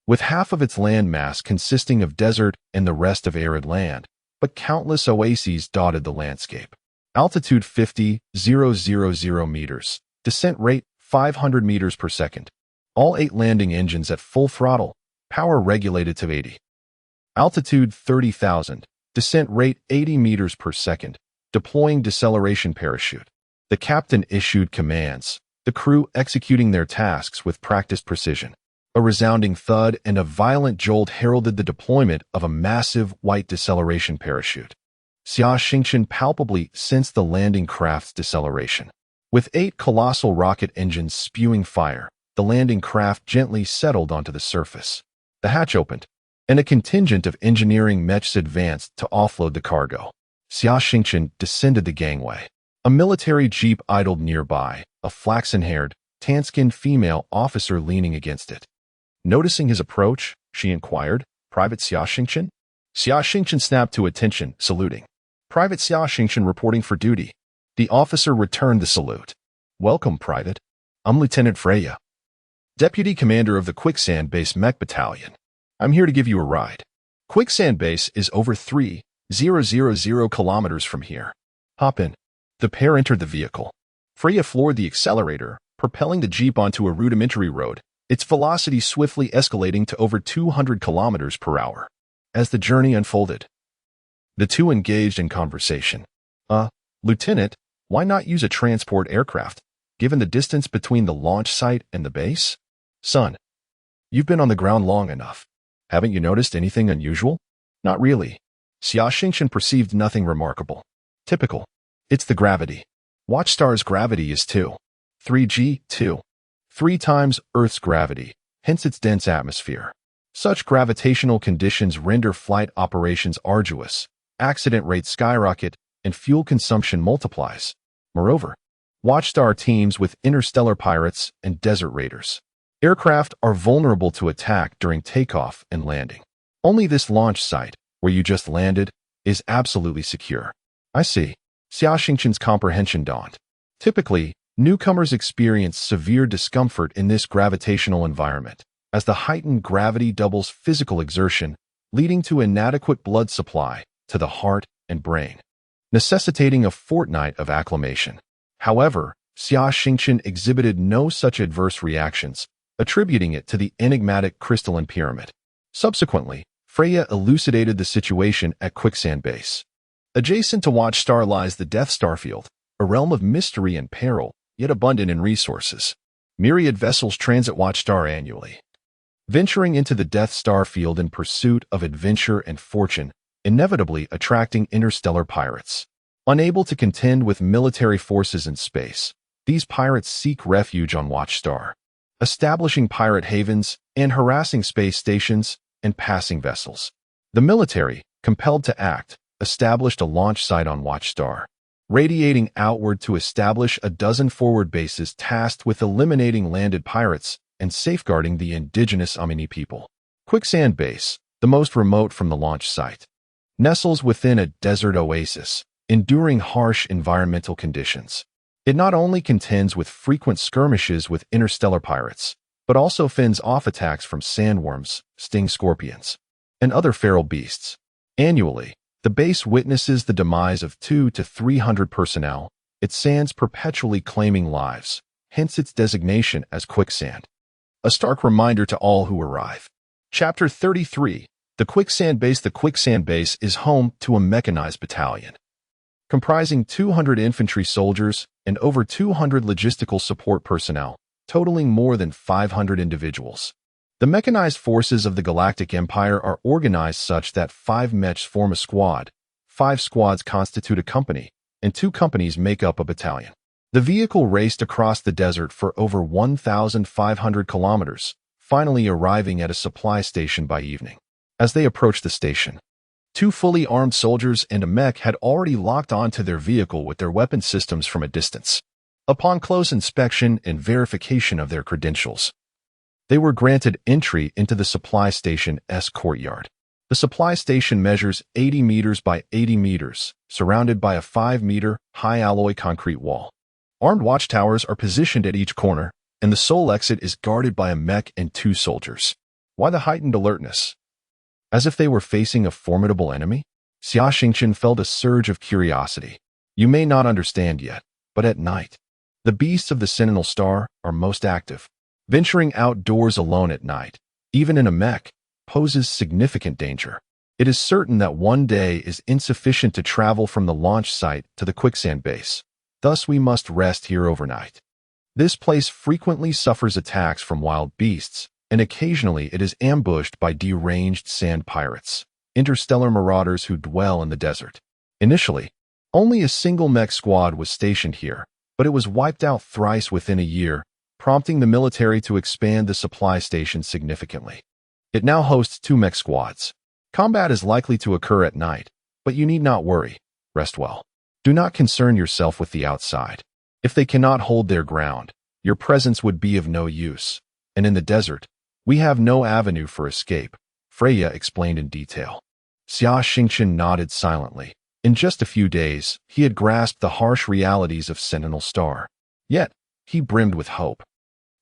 with half of its landmass consisting of desert and the rest of arid land, but countless oases dotted the landscape. Altitude 50,000 meters. Descent rate 500 meters per second. All 8 landing engines at full throttle, power regulated to 80. Altitude 30,000. Descent rate 80 meters per second. Deploying deceleration parachute. The captain issued commands, the crew executing their tasks with practiced precision. A resounding thud and a violent jolt heralded the deployment of a massive white deceleration parachute. Xia Xingchen palpably sensed the landing craft's deceleration. With 8 colossal rocket engines spewing fire, the landing craft gently settled onto the surface. The hatch opened, and a contingent of engineering mechs advanced to offload the cargo. Xia Xingchen descended the gangway. A military jeep idled nearby, a flaxen-haired, tan-skinned female officer leaning against it. Noticing his approach, she inquired, "Private Xia Xingchen?" Xia Xingchen snapped to attention, saluting. Private Xia Xingchen reporting for duty. The officer returned the salute. Welcome, Private. I'm Lieutenant Freya, Deputy Commander of the Quicksand Base Mech Battalion. I'm here to give you a ride. Quicksand Base is over 3,000 kilometers from here. Hop in. The pair entered the vehicle. Freya floored the accelerator, propelling the Jeep onto a rudimentary road, its velocity swiftly escalating to over 200 kilometers per hour. As the journey unfolded, the two engaged in conversation. Lieutenant, why not use a transport aircraft, given the distance between the launch site and the base? Son, you've been on the ground long enough. Haven't you noticed anything unusual? Not really. Xia Xingchen perceived nothing remarkable. Typical. It's the gravity. Watchstar's gravity is 3 times Earth's gravity, hence its dense atmosphere. Such gravitational conditions render flight operations arduous, accident rates skyrocket, and fuel consumption multiplies. Moreover, Watchstar teams with interstellar pirates and desert raiders. Aircraft are vulnerable to attack during takeoff and landing. Only this launch site, where you just landed, is absolutely secure. I see. Xia Xingchen's comprehension dawned. Typically, newcomers experience severe discomfort in this gravitational environment, as the heightened gravity doubles physical exertion, leading to inadequate blood supply to the heart and brain, necessitating a fortnight of acclimation. However, Xia Xingchen exhibited no such adverse reactions, attributing it to the enigmatic crystalline pyramid. Subsequently, Freya elucidated the situation at Quicksand Base. Adjacent to Watchstar lies the Death Star Field, a realm of mystery and peril, yet abundant in resources. Myriad vessels transit Watchstar annually, venturing into the Death Star Field in pursuit of adventure and fortune, inevitably attracting interstellar pirates. Unable to contend with military forces in space, these pirates seek refuge on Watchstar, establishing pirate havens and harassing space stations and passing vessels. The military, compelled to act, established a launch site on Watchstar, radiating outward to establish a dozen forward bases tasked with eliminating landed pirates and safeguarding the indigenous Amini people. Quicksand Base, the most remote from the launch site, nestles within a desert oasis, enduring harsh environmental conditions. It not only contends with frequent skirmishes with interstellar pirates, but also fends off attacks from sandworms, sting scorpions, and other feral beasts. Annually, the base witnesses the demise of 200 to 300 personnel, its sands perpetually claiming lives, hence its designation as quicksand. A stark reminder to all who arrive. Chapter 33. The Quicksand Base. The Quicksand Base is home to a mechanized battalion, comprising 200 infantry soldiers and over 200 logistical support personnel, totaling more than 500 individuals. The mechanized forces of the Galactic Empire are organized such that 5 mechs form a squad, 5 squads constitute a company, and 2 companies make up a battalion. The vehicle raced across the desert for over 1,500 kilometers, finally arriving at a supply station by evening. As they approached the station, 2 fully armed soldiers and a mech had already locked onto their vehicle with their weapon systems from a distance. Upon close inspection and verification of their credentials, they were granted entry into the supply station's courtyard. The supply station measures 80 meters by 80 meters, surrounded by a 5-meter high alloy concrete wall. Armed watchtowers are positioned at each corner, and the sole exit is guarded by a mech and 2 soldiers. Why the heightened alertness? As if they were facing a formidable enemy? Xia Xingchen felt a surge of curiosity. You may not understand yet, but at night, the beasts of the Sentinel Star are most active. Venturing outdoors alone at night, even in a mech, poses significant danger. It is certain that one day is insufficient to travel from the launch site to the Quicksand Base. Thus, we must rest here overnight. This place frequently suffers attacks from wild beasts, and occasionally it is ambushed by deranged sand pirates, interstellar marauders who dwell in the desert. Initially, only a single mech squad was stationed here, but it was wiped out thrice within a year, prompting the military to expand the supply station significantly. It now hosts 2 mech squads. Combat is likely to occur at night, but you need not worry. Rest well. Do not concern yourself with the outside. If they cannot hold their ground, your presence would be of no use. And in the desert, we have no avenue for escape, Freya explained in detail. Xia Xingchen nodded silently. In just a few days, he had grasped the harsh realities of Sentinel Star. Yet, he brimmed with hope.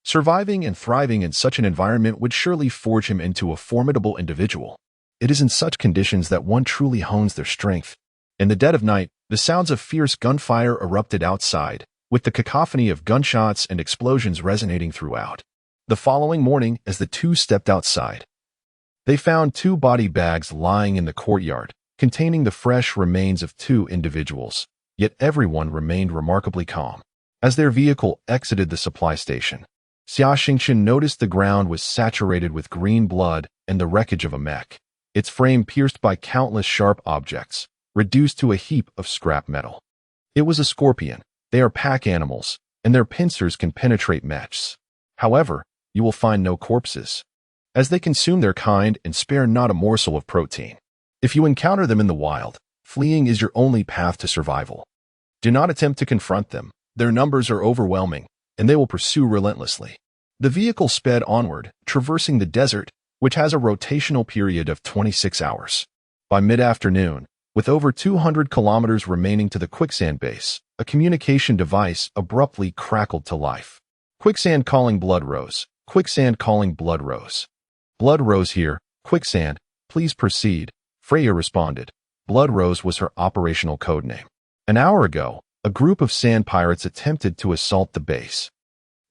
Surviving and thriving in such an environment would surely forge him into a formidable individual. It is in such conditions that one truly hones their strength. In the dead of night, the sounds of fierce gunfire erupted outside, with the cacophony of gunshots and explosions resonating throughout. The following morning, as the two stepped outside, they found 2 body bags lying in the courtyard, containing the fresh remains of 2 individuals, yet everyone remained remarkably calm. As their vehicle exited the supply station, Xia Xingchen noticed the ground was saturated with green blood and the wreckage of a mech, its frame pierced by countless sharp objects, reduced to a heap of scrap metal. It was a scorpion. They are pack animals, and their pincers can penetrate mechs. However, you will find no corpses, as they consume their kind and spare not a morsel of protein. If you encounter them in the wild, fleeing is your only path to survival. Do not attempt to confront them. Their numbers are overwhelming, and they will pursue relentlessly. The vehicle sped onward, traversing the desert, which has a rotational period of 26 hours. By mid-afternoon, with over 200 kilometers remaining to the quicksand base, a communication device abruptly crackled to life. Quicksand calling Blood Rose. Quicksand calling Blood Rose. Blood Rose here. Quicksand, please proceed. Freya responded. Blood Rose was her operational codename. An hour ago, a group of sand pirates attempted to assault the base.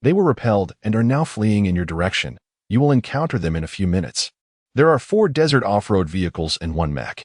They were repelled and are now fleeing in your direction. You will encounter them in a few minutes. There are 4 desert off-road vehicles and 1 mech.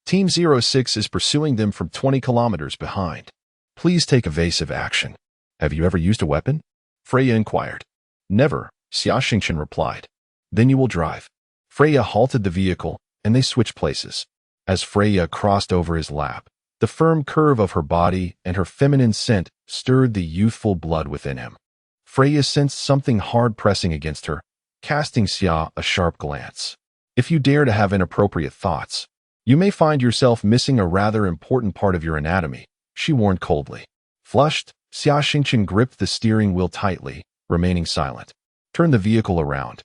Team 06 is pursuing them from 20 kilometers behind. Please take evasive action. Have you ever used a weapon? Freya inquired. Never, Xia Xingchen replied. Then you will drive. Freya halted the vehicle, and they switched places. As Freya crossed over his lap, the firm curve of her body and her feminine scent stirred the youthful blood within him. Freya sensed something hard pressing against her, casting Xia a sharp glance. If you dare to have inappropriate thoughts, you may find yourself missing a rather important part of your anatomy, she warned coldly. Flushed, Xia Xingchen gripped the steering wheel tightly, remaining silent. Turn the vehicle around.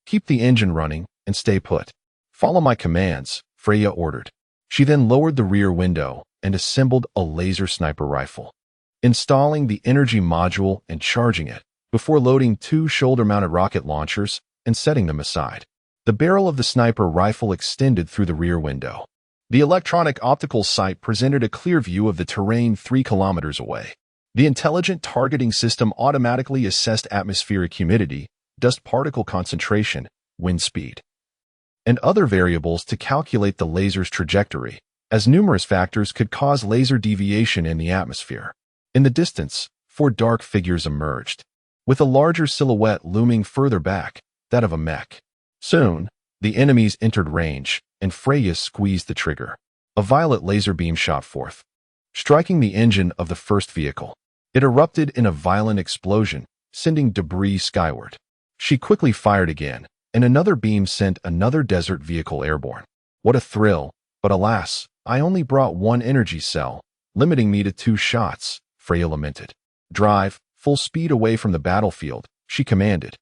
Keep the engine running and stay put. Follow my commands, Freya ordered. She then lowered the rear window and assembled a laser sniper rifle, installing the energy module and charging it, before loading 2 shoulder-mounted rocket launchers and setting them aside. The barrel of the sniper rifle extended through the rear window. The electronic optical sight presented a clear view of the terrain 3 kilometers away. The intelligent targeting system automatically assessed atmospheric humidity, dust particle concentration, wind speed, and other variables to calculate the laser's trajectory, as numerous factors could cause laser deviation in the atmosphere. In the distance, 4 dark figures emerged, with a larger silhouette looming further back, that of a mech. Soon, the enemies entered range, and Freya squeezed the trigger. A violet laser beam shot forth, striking the engine of the first vehicle. It erupted in a violent explosion, sending debris skyward. She quickly fired again, and another beam sent another desert vehicle airborne. What a thrill, but alas, I only brought 1 energy cell, limiting me to 2 shots, Freya lamented. Drive, full speed away from the battlefield, she commanded.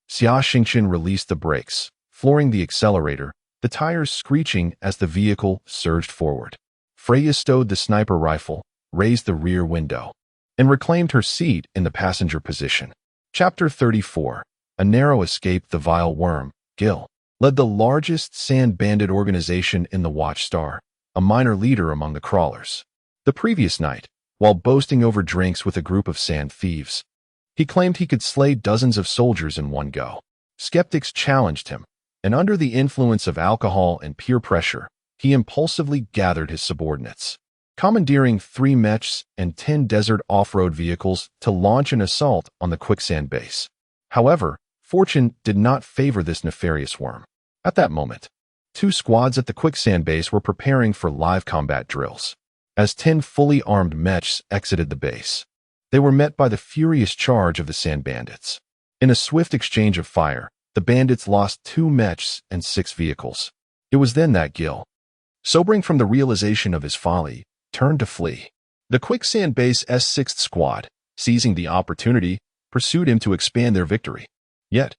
Xia Xingchen released the brakes, flooring the accelerator, the tires screeching as the vehicle surged forward. Freya stowed the sniper rifle, raised the rear window, and reclaimed her seat in the passenger position. Chapter 34. A narrow escape. The vile worm, Gil, led the largest sand bandit organization in the Watchstar, a minor leader among the crawlers. The previous night, while boasting over drinks with a group of sand thieves, he claimed he could slay dozens of soldiers in one go. Skeptics challenged him, and under the influence of alcohol and peer pressure, he impulsively gathered his subordinates, commandeering 3 mechs and 10 desert off-road vehicles to launch an assault on the quicksand base. However, fortune did not favor this nefarious worm. At that moment, 2 squads at the quicksand base were preparing for live combat drills. As 10 fully armed mechs exited the base, they were met by the furious charge of the sand bandits. In a swift exchange of fire, the bandits lost 2 mechs and 6 vehicles. It was then that Gil, sobering from the realization of his folly, turned to flee. The quicksand base S6th squad, seizing the opportunity, pursued him to expand their victory. Yet,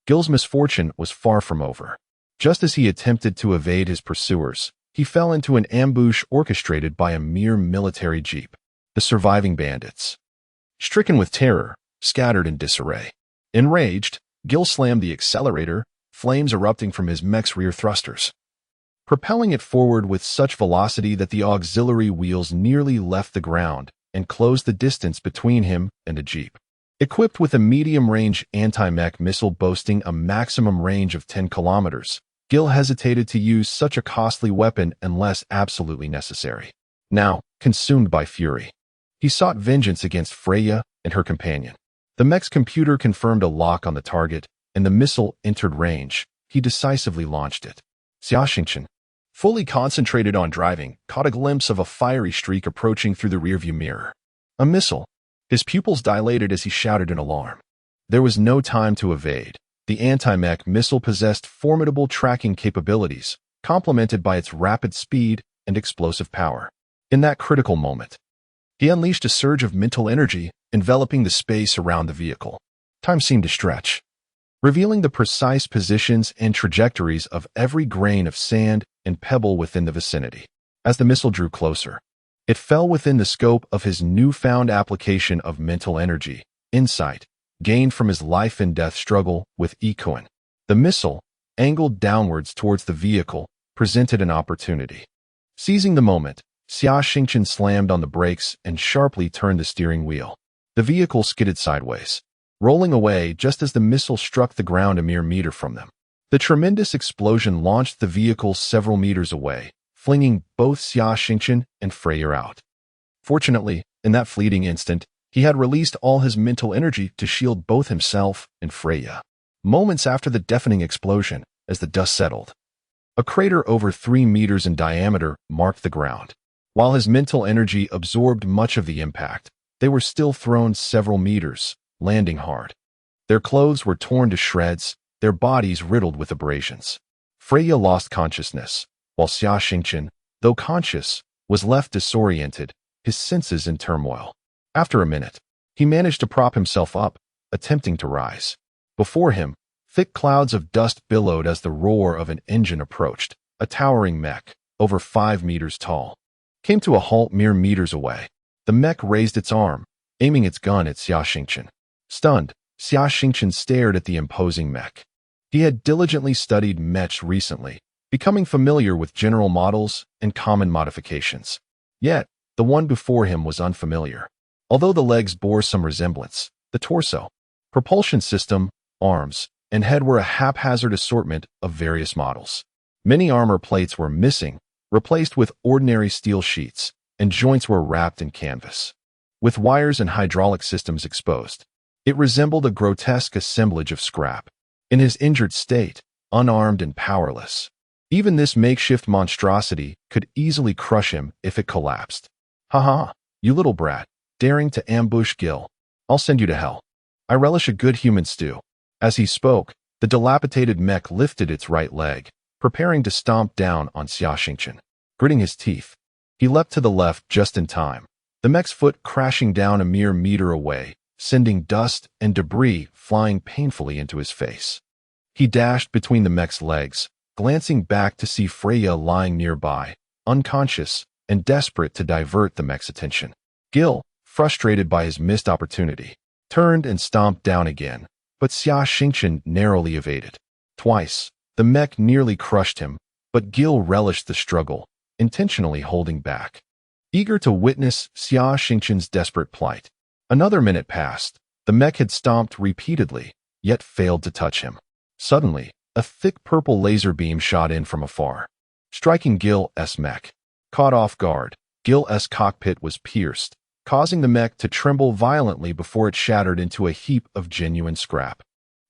Gil's misfortune was far from over. Just as he attempted to evade his pursuers, he fell into an ambush orchestrated by a mere military jeep. The surviving bandits, stricken with terror, scattered in disarray. Enraged, Gil slammed the accelerator, flames erupting from his mech's rear thrusters, propelling it forward with such velocity that the auxiliary wheels nearly left the ground and closed the distance between him and the jeep. Equipped with a medium-range anti-mech missile boasting a maximum range of 10 kilometers, Gil hesitated to use such a costly weapon unless absolutely necessary. Now, consumed by fury, he sought vengeance against Freya and her companion. The mech's computer confirmed a lock on the target, and the missile entered range. He decisively launched it. Xia Xingchen, fully concentrated on driving, caught a glimpse of a fiery streak approaching through the rearview mirror. A missile. His pupils dilated as he shouted in alarm. There was no time to evade. The anti-mech missile possessed formidable tracking capabilities, complemented by its rapid speed and explosive power. In that critical moment, he unleashed a surge of mental energy, enveloping the space around the vehicle. Time seemed to stretch, revealing the precise positions and trajectories of every grain of sand and pebble within the vicinity. As the missile drew closer, it fell within the scope of his newfound application of mental energy, insight, gained from his life-and-death struggle with Ikoan. The missile, angled downwards towards the vehicle, presented an opportunity. Seizing the moment, Xia Xingchen slammed on the brakes and sharply turned the steering wheel. The vehicle skidded sideways, rolling away just as the missile struck the ground a mere meter from them. The tremendous explosion launched the vehicle several meters away, flinging both Xia Xingchen and Freya out. Fortunately, in that fleeting instant, he had released all his mental energy to shield both himself and Freya. Moments after the deafening explosion, as the dust settled, a crater over 3 meters in diameter marked the ground. While his mental energy absorbed much of the impact, they were still thrown several meters, landing hard. Their clothes were torn to shreds, their bodies riddled with abrasions. Freya lost consciousness, while Xia Xingchen, though conscious, was left disoriented, his senses in turmoil. After a minute, he managed to prop himself up, attempting to rise. Before him, thick clouds of dust billowed as the roar of an engine approached. A towering mech, over 5 meters tall, came to a halt mere meters away. The mech raised its arm, aiming its gun at Xia Xingchen. Stunned, Xia Xingchen stared at the imposing mech. He had diligently studied mechs recently, becoming familiar with general models and common modifications. Yet, the one before him was unfamiliar. Although the legs bore some resemblance, the torso, propulsion system, arms, and head were a haphazard assortment of various models. Many armor plates were missing, replaced with ordinary steel sheets, and joints were wrapped in canvas, with wires and hydraulic systems exposed. It resembled a grotesque assemblage of scrap. In his injured state, unarmed and powerless, even this makeshift monstrosity could easily crush him if it collapsed. "Ha ha, you little brat, daring to ambush Gil. I'll send you to hell. I relish a good human stew." As he spoke, the dilapidated mech lifted its right leg, preparing to stomp down on Xia Xingchen. Gritting his teeth, he leapt to the left just in time, the mech's foot crashing down a mere meter away, sending dust and debris flying painfully into his face. He dashed between the mech's legs, glancing back to see Freya lying nearby, unconscious and desperate to divert the mech's attention. Gil, frustrated by his missed opportunity, turned and stomped down again, but Xia Xingchen narrowly evaded. Twice, the mech nearly crushed him, but Gil relished the struggle, intentionally holding back, eager to witness Xia Xingchen's desperate plight. Another minute passed. The mech had stomped repeatedly, yet failed to touch him. Suddenly, a thick purple laser beam shot in from afar, striking Gil's mech. Caught off guard, Gil's cockpit was pierced, causing the mech to tremble violently before it shattered into a heap of genuine scrap.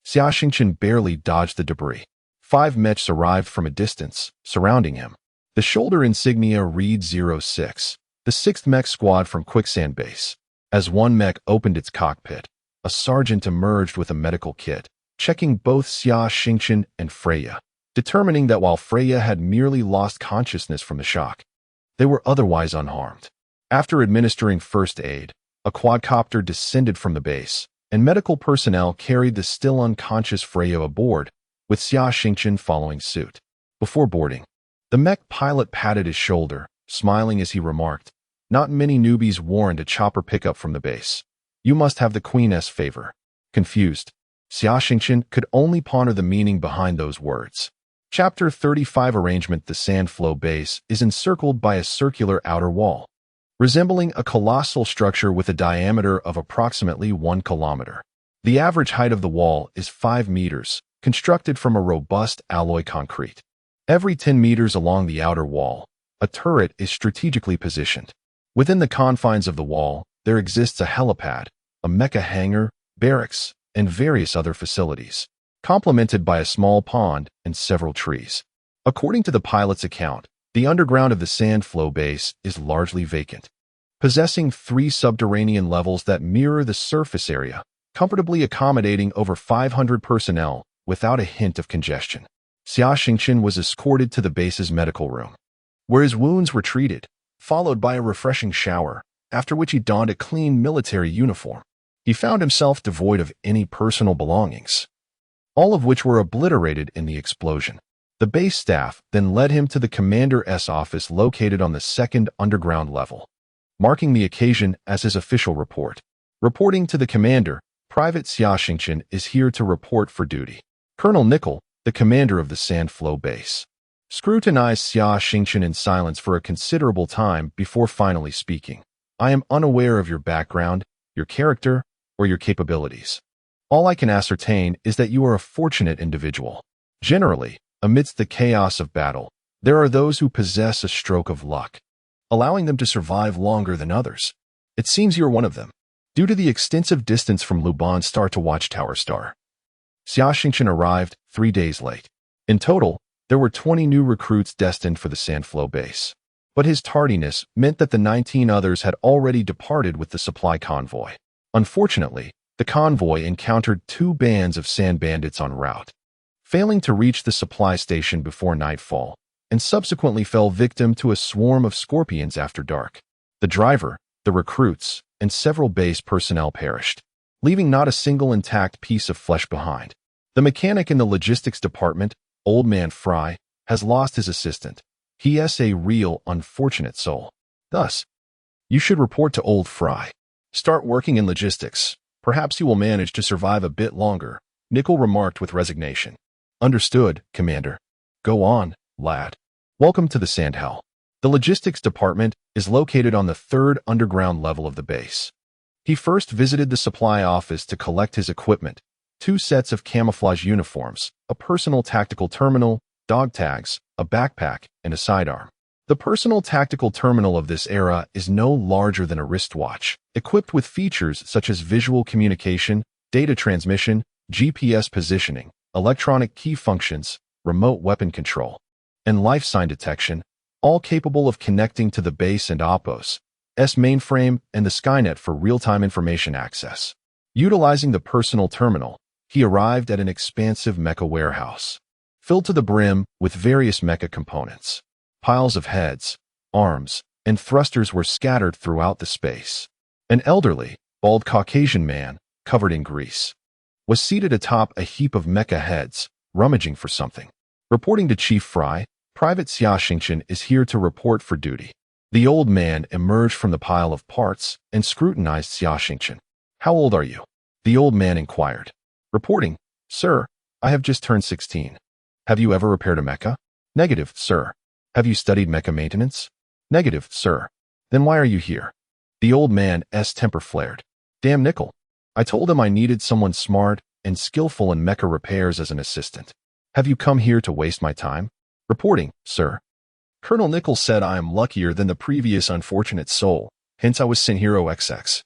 Xia Xingchen barely dodged the debris. 5 mechs arrived from a distance, surrounding him. The shoulder insignia read 06, the 6th mech squad from Quicksand Base. As one mech opened its cockpit, a sergeant emerged with a medical kit, checking both Xia Xingchen and Freya, determining that while Freya had merely lost consciousness from the shock, they were otherwise unharmed. After administering first aid, a quadcopter descended from the base, and medical personnel carried the still unconscious Freya aboard, with Xia Xingchen following suit. Before boarding, The mech pilot patted his shoulder, smiling as he remarked, "Not many newbies warrant a chopper pickup from the base. You must have the Queen's favor." Confused, Xia Xingchen could only ponder the meaning behind those words. Chapter 35 Arrangement. The Sandflow base is encircled by a circular outer wall, resembling a colossal structure with a diameter of approximately 1 kilometer. The average height of the wall is 5 meters, constructed from a robust alloy concrete. Every 10 meters along the outer wall, a turret is strategically positioned. Within the confines of the wall, there exists a helipad, a mecha hangar, barracks, and various other facilities, complemented by a small pond and several trees. According to the pilot's account, the underground of the Sandflow base is largely vacant, possessing 3 subterranean levels that mirror the surface area, comfortably accommodating over 500 personnel without a hint of congestion. Xia Xingchen was escorted to the base's medical room, where his wounds were treated, followed by a refreshing shower, after which he donned a clean military uniform. He found himself devoid of any personal belongings, all of which were obliterated in the explosion. The base staff then led him to the commander's office located on the 2nd underground level, marking the occasion as his official report. Reporting to the commander, Private Xia Xingchen is here to report for duty. Colonel Nickel, the commander of the Sandflow base, scrutinized Xia Xingchen in silence for a considerable time before finally speaking. "I am unaware of your background, your character, or your capabilities. All I can ascertain is that you are a fortunate individual. Generally, amidst the chaos of battle, there are those who possess a stroke of luck, allowing them to survive longer than others. It seems you're one of them, due to the extensive distance from Luban Star to Watchtower Star." Xia Xingchen arrived 3 days late. In total, there were 20 new recruits destined for the Sandflow base, but his tardiness meant that the 19 others had already departed with the supply convoy. Unfortunately, the convoy encountered 2 bands of sand bandits en route, failing to reach the supply station before nightfall, and subsequently fell victim to a swarm of scorpions after dark. The driver, the recruits, and several base personnel perished, leaving not a single intact piece of flesh behind. The mechanic in the logistics department, Old Man Fry, has lost his assistant. He is a real unfortunate soul. Thus, you should report to Old Fry. Start working in logistics. Perhaps you will manage to survive a bit longer, Nickel remarked with resignation. Understood, Commander. Go on, lad. Welcome to the Sandhell. The logistics department is located on the 3rd underground level of the base. He first visited the supply office to collect his equipment, 2 sets of camouflage uniforms, a personal tactical terminal, dog tags, a backpack, and a sidearm. The personal tactical terminal of this era is no larger than a wristwatch, equipped with features such as visual communication, data transmission, GPS positioning, electronic key functions, remote weapon control, and life sign detection, all capable of connecting to the base and Oppo's mainframe and the Skynet for real-time information access. Utilizing the personal terminal, he arrived at an expansive mecha warehouse, filled to the brim with various mecha components. Piles of heads, arms, and thrusters were scattered throughout the space. An elderly, bald Caucasian man, covered in grease, was seated atop a heap of mecha heads, rummaging for something. Reporting to Chief Fry, Private Xia Xingchen is here to report for duty. The old man emerged from the pile of parts and scrutinized Xia Xingchen. "How old are you?" the old man inquired. Reporting, "Sir, I have just turned 16. Have you ever repaired a mecha?" "Negative, sir." "Have you studied mecha maintenance?" "Negative, sir." "Then why are you here?" The old man's temper flared. "Damn Nickel. I told him I needed someone smart and skillful in mecha repairs as an assistant. Have you come here to waste my time?" "Reporting, sir." Colonel Nickel said I am luckier than the previous unfortunate soul, hence I was sent here XX.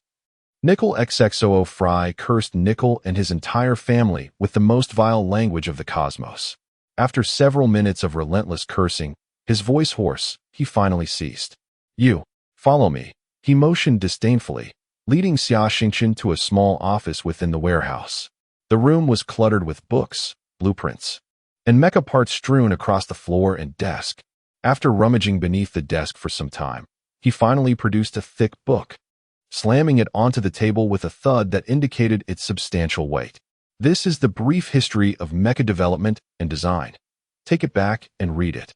Nickel XXOO Fry cursed Nickel and his entire family with the most vile language of the cosmos. After several minutes of relentless cursing, his voice hoarse, he finally ceased. "You, follow me," he motioned disdainfully, leading Xia Xingchen to a small office within the warehouse. The room was cluttered with books, blueprints, and mecha parts strewn across the floor and desk. After rummaging beneath the desk for some time, he finally produced a thick book, slamming it onto the table with a thud that indicated its substantial weight. "This is the brief history of mecha development and design. Take it back and read it."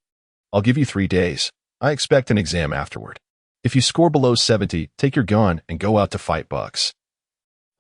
I'll give you 3 days. I expect an exam afterward. If you score below 70, take your gun and go out to fight bugs.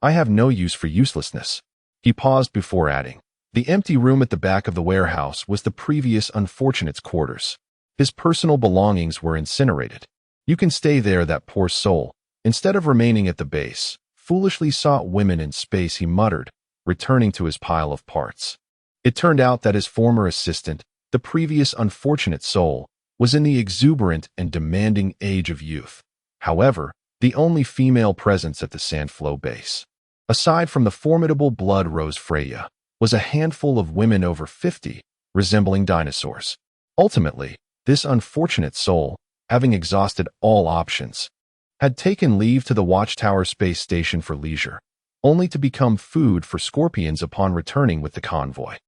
I have no use for uselessness. He paused before adding. The empty room at the back of the warehouse was the previous unfortunate's quarters. His personal belongings were incinerated. You can stay there, that poor soul. Instead of remaining at the base, foolishly sought women in space, he muttered, returning to his pile of parts. It turned out that his former assistant, the previous unfortunate soul, was in the exuberant and demanding age of youth. However, the only female presence at the Sandflow base, aside from the formidable Blood Rose Freya, was a handful of women over 50, resembling dinosaurs. Ultimately, this unfortunate soul, having exhausted all options, had taken leave to the Watchtower space station for leisure, only to become food for scorpions upon returning with the convoy.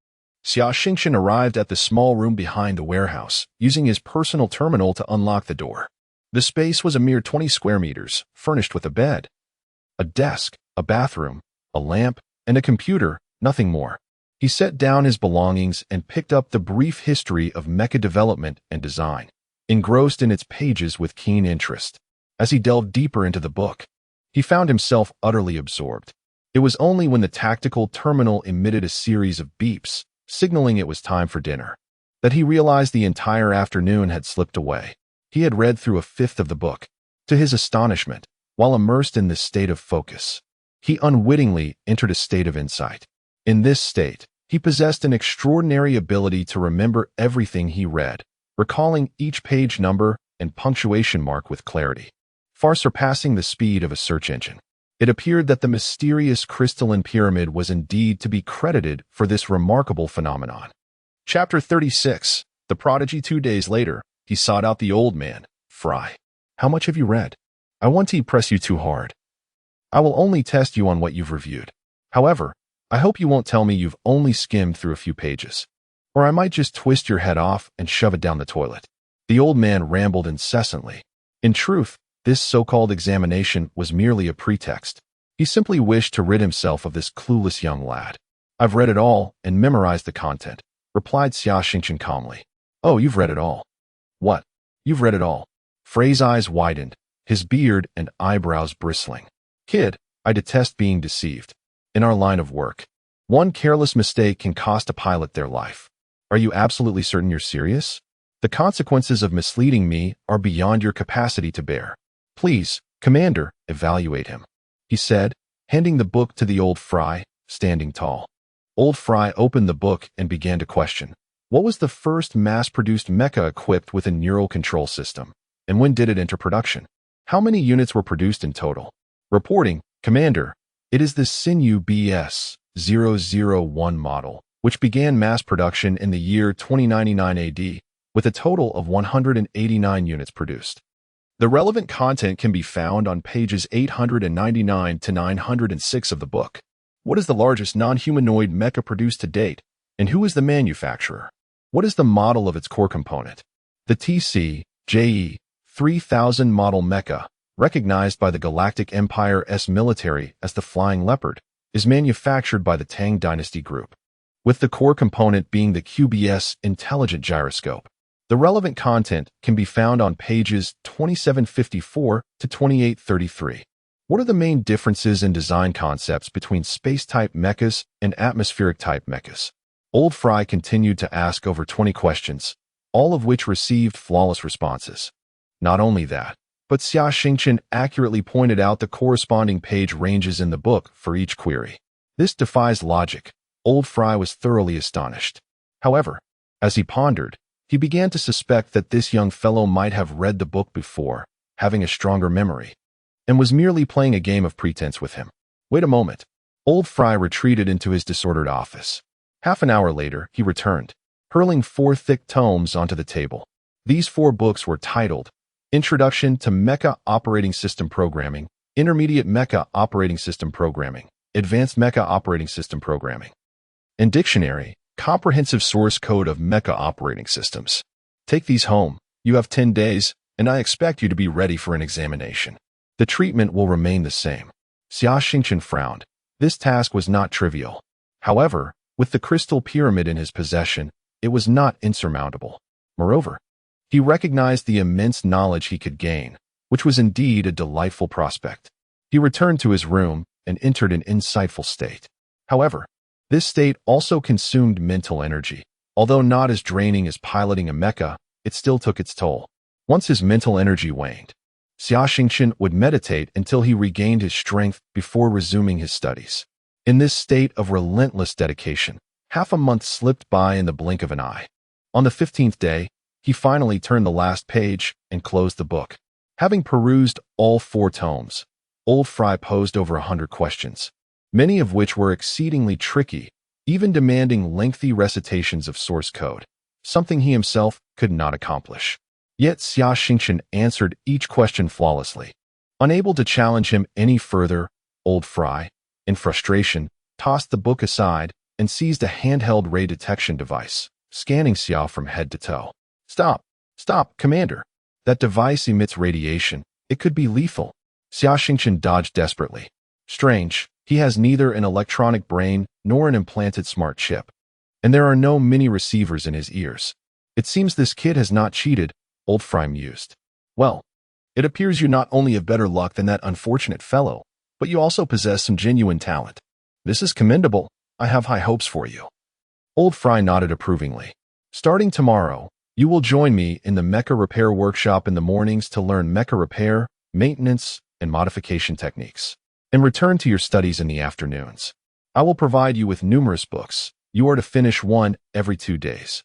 Xia Xingchen arrived at the small room behind the warehouse, using his personal terminal to unlock the door. The space was a mere 20 square meters, furnished with a bed, a desk, a bathroom, a lamp, and a computer, nothing more. He set down his belongings and picked up the brief history of Mecha development and design, engrossed in its pages with keen interest. As he delved deeper into the book, he found himself utterly absorbed. It was only when the tactical terminal emitted a series of beeps, signaling it was time for dinner, that he realized the entire afternoon had slipped away. He had read through a fifth of the book. To his astonishment, while immersed in this state of focus, he unwittingly entered a state of insight. In this state, he possessed an extraordinary ability to remember everything he read, recalling each page number and punctuation mark with clarity, far surpassing the speed of a search engine. It appeared that the mysterious crystalline pyramid was indeed to be credited for this remarkable phenomenon. Chapter 36. The Prodigy. 2 days later, he sought out the old man, Fry. How much have you read? I want to press you too hard. I will only test you on what you've reviewed. However, I hope you won't tell me you've only skimmed through a few pages, or I might just twist your head off and shove it down the toilet. The old man rambled incessantly. In truth, this so-called examination was merely a pretext. He simply wished to rid himself of this clueless young lad. I've read it all and memorized the content, replied Xia Xingchen calmly. Oh, you've read it all. What? You've read it all? Frey's eyes widened, his beard and eyebrows bristling. Kid, I detest being deceived. In our line of work, one careless mistake can cost a pilot their life. Are you absolutely certain you're serious? The consequences of misleading me are beyond your capacity to bear. Please, Commander, evaluate him, he said, handing the book to the old Fry, standing tall. Old Fry opened the book and began to question. What was the first mass-produced mecha equipped with a neural control system, and when did it enter production? How many units were produced in total? Reporting, Commander, it is the Sinew BS-001 model, which began mass production in the year 2099 AD, with a total of 189 units produced. The relevant content can be found on pages 899 to 906 of the book. What is the largest non-humanoid mecha produced to date, and who is the manufacturer? What is the model of its core component? The TC-JE 3000 model mecha, recognized by the Galactic Empire's military as the Flying Leopard, is manufactured by the Tang Dynasty Group, with the core component being the QBS Intelligent Gyroscope. The relevant content can be found on pages 2754 to 2833. What are the main differences in design concepts between space-type mechas and atmospheric-type mechas? Old Fry continued to ask over 20 questions, all of which received flawless responses. Not only that, but Xia Xingchen accurately pointed out the corresponding page ranges in the book for each query. This defies logic. Old Fry was thoroughly astonished. However, as he pondered, he began to suspect that this young fellow might have read the book before, having a stronger memory, and was merely playing a game of pretense with him. Wait a moment. Old Fry retreated into his disordered office. Half an hour later, he returned, hurling 4 thick tomes onto the table. These 4 books were titled Introduction to Mecha Operating System Programming, Intermediate Mecha Operating System Programming, Advanced Mecha Operating System Programming, and Dictionary, Comprehensive Source Code of Mecha Operating Systems. Take these home. You have 10 days, and I expect you to be ready for an examination. The treatment will remain the same. Xia Xingchen frowned. This task was not trivial. However, with the crystal pyramid in his possession, it was not insurmountable. Moreover, He recognized the immense knowledge he could gain, which was indeed a delightful prospect. He returned to his room and entered an insightful state. However, this state also consumed mental energy. Although not as draining as piloting a mecha, it still took its toll. Once his mental energy waned, Xia Xingchen would meditate until he regained his strength before resuming his studies. In this state of relentless dedication, half a month slipped by in the blink of an eye. On the 15th day, he finally turned the last page and closed the book. Having perused all 4 tomes, Old Fry posed over 100 questions, many of which were exceedingly tricky, even demanding lengthy recitations of source code, something he himself could not accomplish. Yet Xia Xingchen answered each question flawlessly. Unable to challenge him any further, Old Fry, in frustration, tossed the book aside and seized a handheld ray detection device, scanning Xia from head to toe. Stop! Stop, Commander! That device emits radiation. It could be lethal. Xia Xingchen dodged desperately. Strange, he has neither an electronic brain nor an implanted smart chip. And there are no mini receivers in his ears. It seems this kid has not cheated, Old Fry mused. Well, it appears you not only have better luck than that unfortunate fellow, but you also possess some genuine talent. This is commendable. I have high hopes for you. Old Fry nodded approvingly. Starting tomorrow, you will join me in the Mecha repair workshop in the mornings to learn Mecha repair, maintenance, and modification techniques, and return to your studies in the afternoons. I will provide you with numerous books. You are to finish one every 2 days.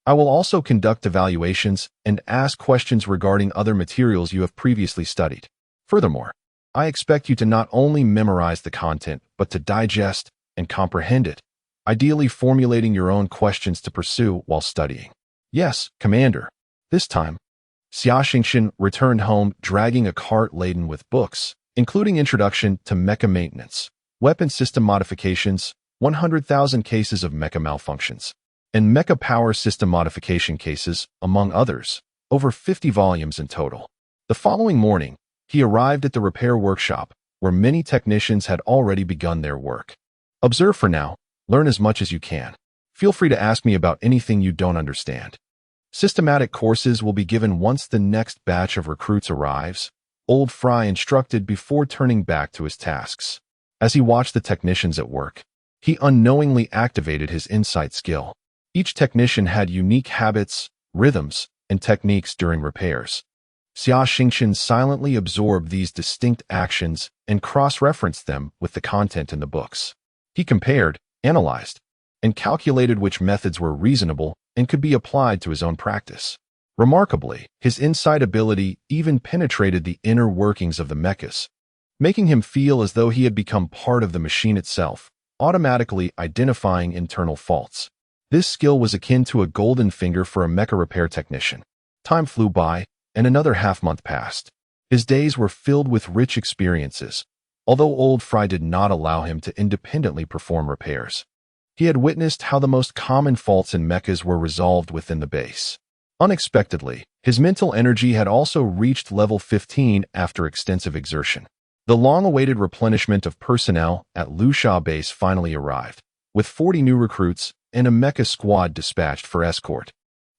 I will also conduct evaluations and ask questions regarding other materials you have previously studied. Furthermore, I expect you to not only memorize the content, but to digest and comprehend it, ideally formulating your own questions to pursue while studying. Yes, Commander. This time, Xia Xingchen returned home dragging a cart laden with books, including Introduction to Mecha Maintenance, Weapon System Modifications, 100,000 Cases of Mecha Malfunctions, and Mecha Power System Modification Cases, among others, over 50 volumes in total. The following morning, he arrived at the repair workshop, where many technicians had already begun their work. Observe for now, learn as much as you can. Feel free to ask me about anything you don't understand. Systematic courses will be given once the next batch of recruits arrives, Old Fry instructed before turning back to his tasks. As he watched the technicians at work, he unknowingly activated his insight skill. Each technician had unique habits, rhythms, and techniques during repairs. Xia Xingchen silently absorbed these distinct actions and cross-referenced them with the content in the books. He compared, analyzed, and calculated which methods were reasonable and could be applied to his own practice. Remarkably, his insight ability even penetrated the inner workings of the mechas, making him feel as though he had become part of the machine itself, automatically identifying internal faults. This skill was akin to a golden finger for a mecha repair technician. Time flew by, and another half-month passed. His days were filled with rich experiences, although Old Fry did not allow him to independently perform repairs. He had witnessed how the most common faults in mechas were resolved within the base. Unexpectedly, his mental energy had also reached level 15 after extensive exertion. The long-awaited replenishment of personnel at Lusha base finally arrived, with 40 new recruits and a mecha squad dispatched for escort,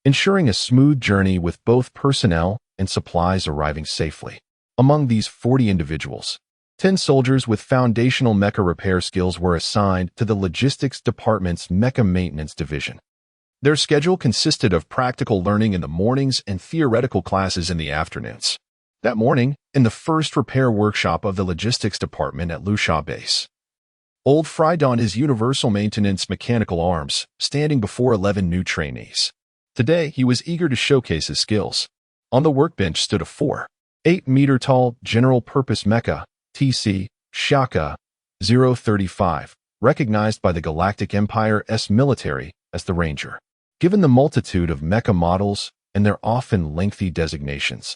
ensuring a smooth journey with both personnel and supplies arriving safely. Among these 40 individuals, 10 soldiers with foundational mecha repair skills were assigned to the Logistics Department's Mecha Maintenance Division. Their schedule consisted of practical learning in the mornings and theoretical classes in the afternoons. That morning, in the first repair workshop of the Logistics Department at Lusha Base, Old Fry donned his universal maintenance mechanical arms, standing before 11 new trainees. Today, he was eager to showcase his skills. On the workbench stood a 4.8-meter-tall general-purpose mecha, TC, Shaka 035, recognized by the Galactic Empire's military as the Ranger. Given the multitude of mecha models and their often lengthy designations,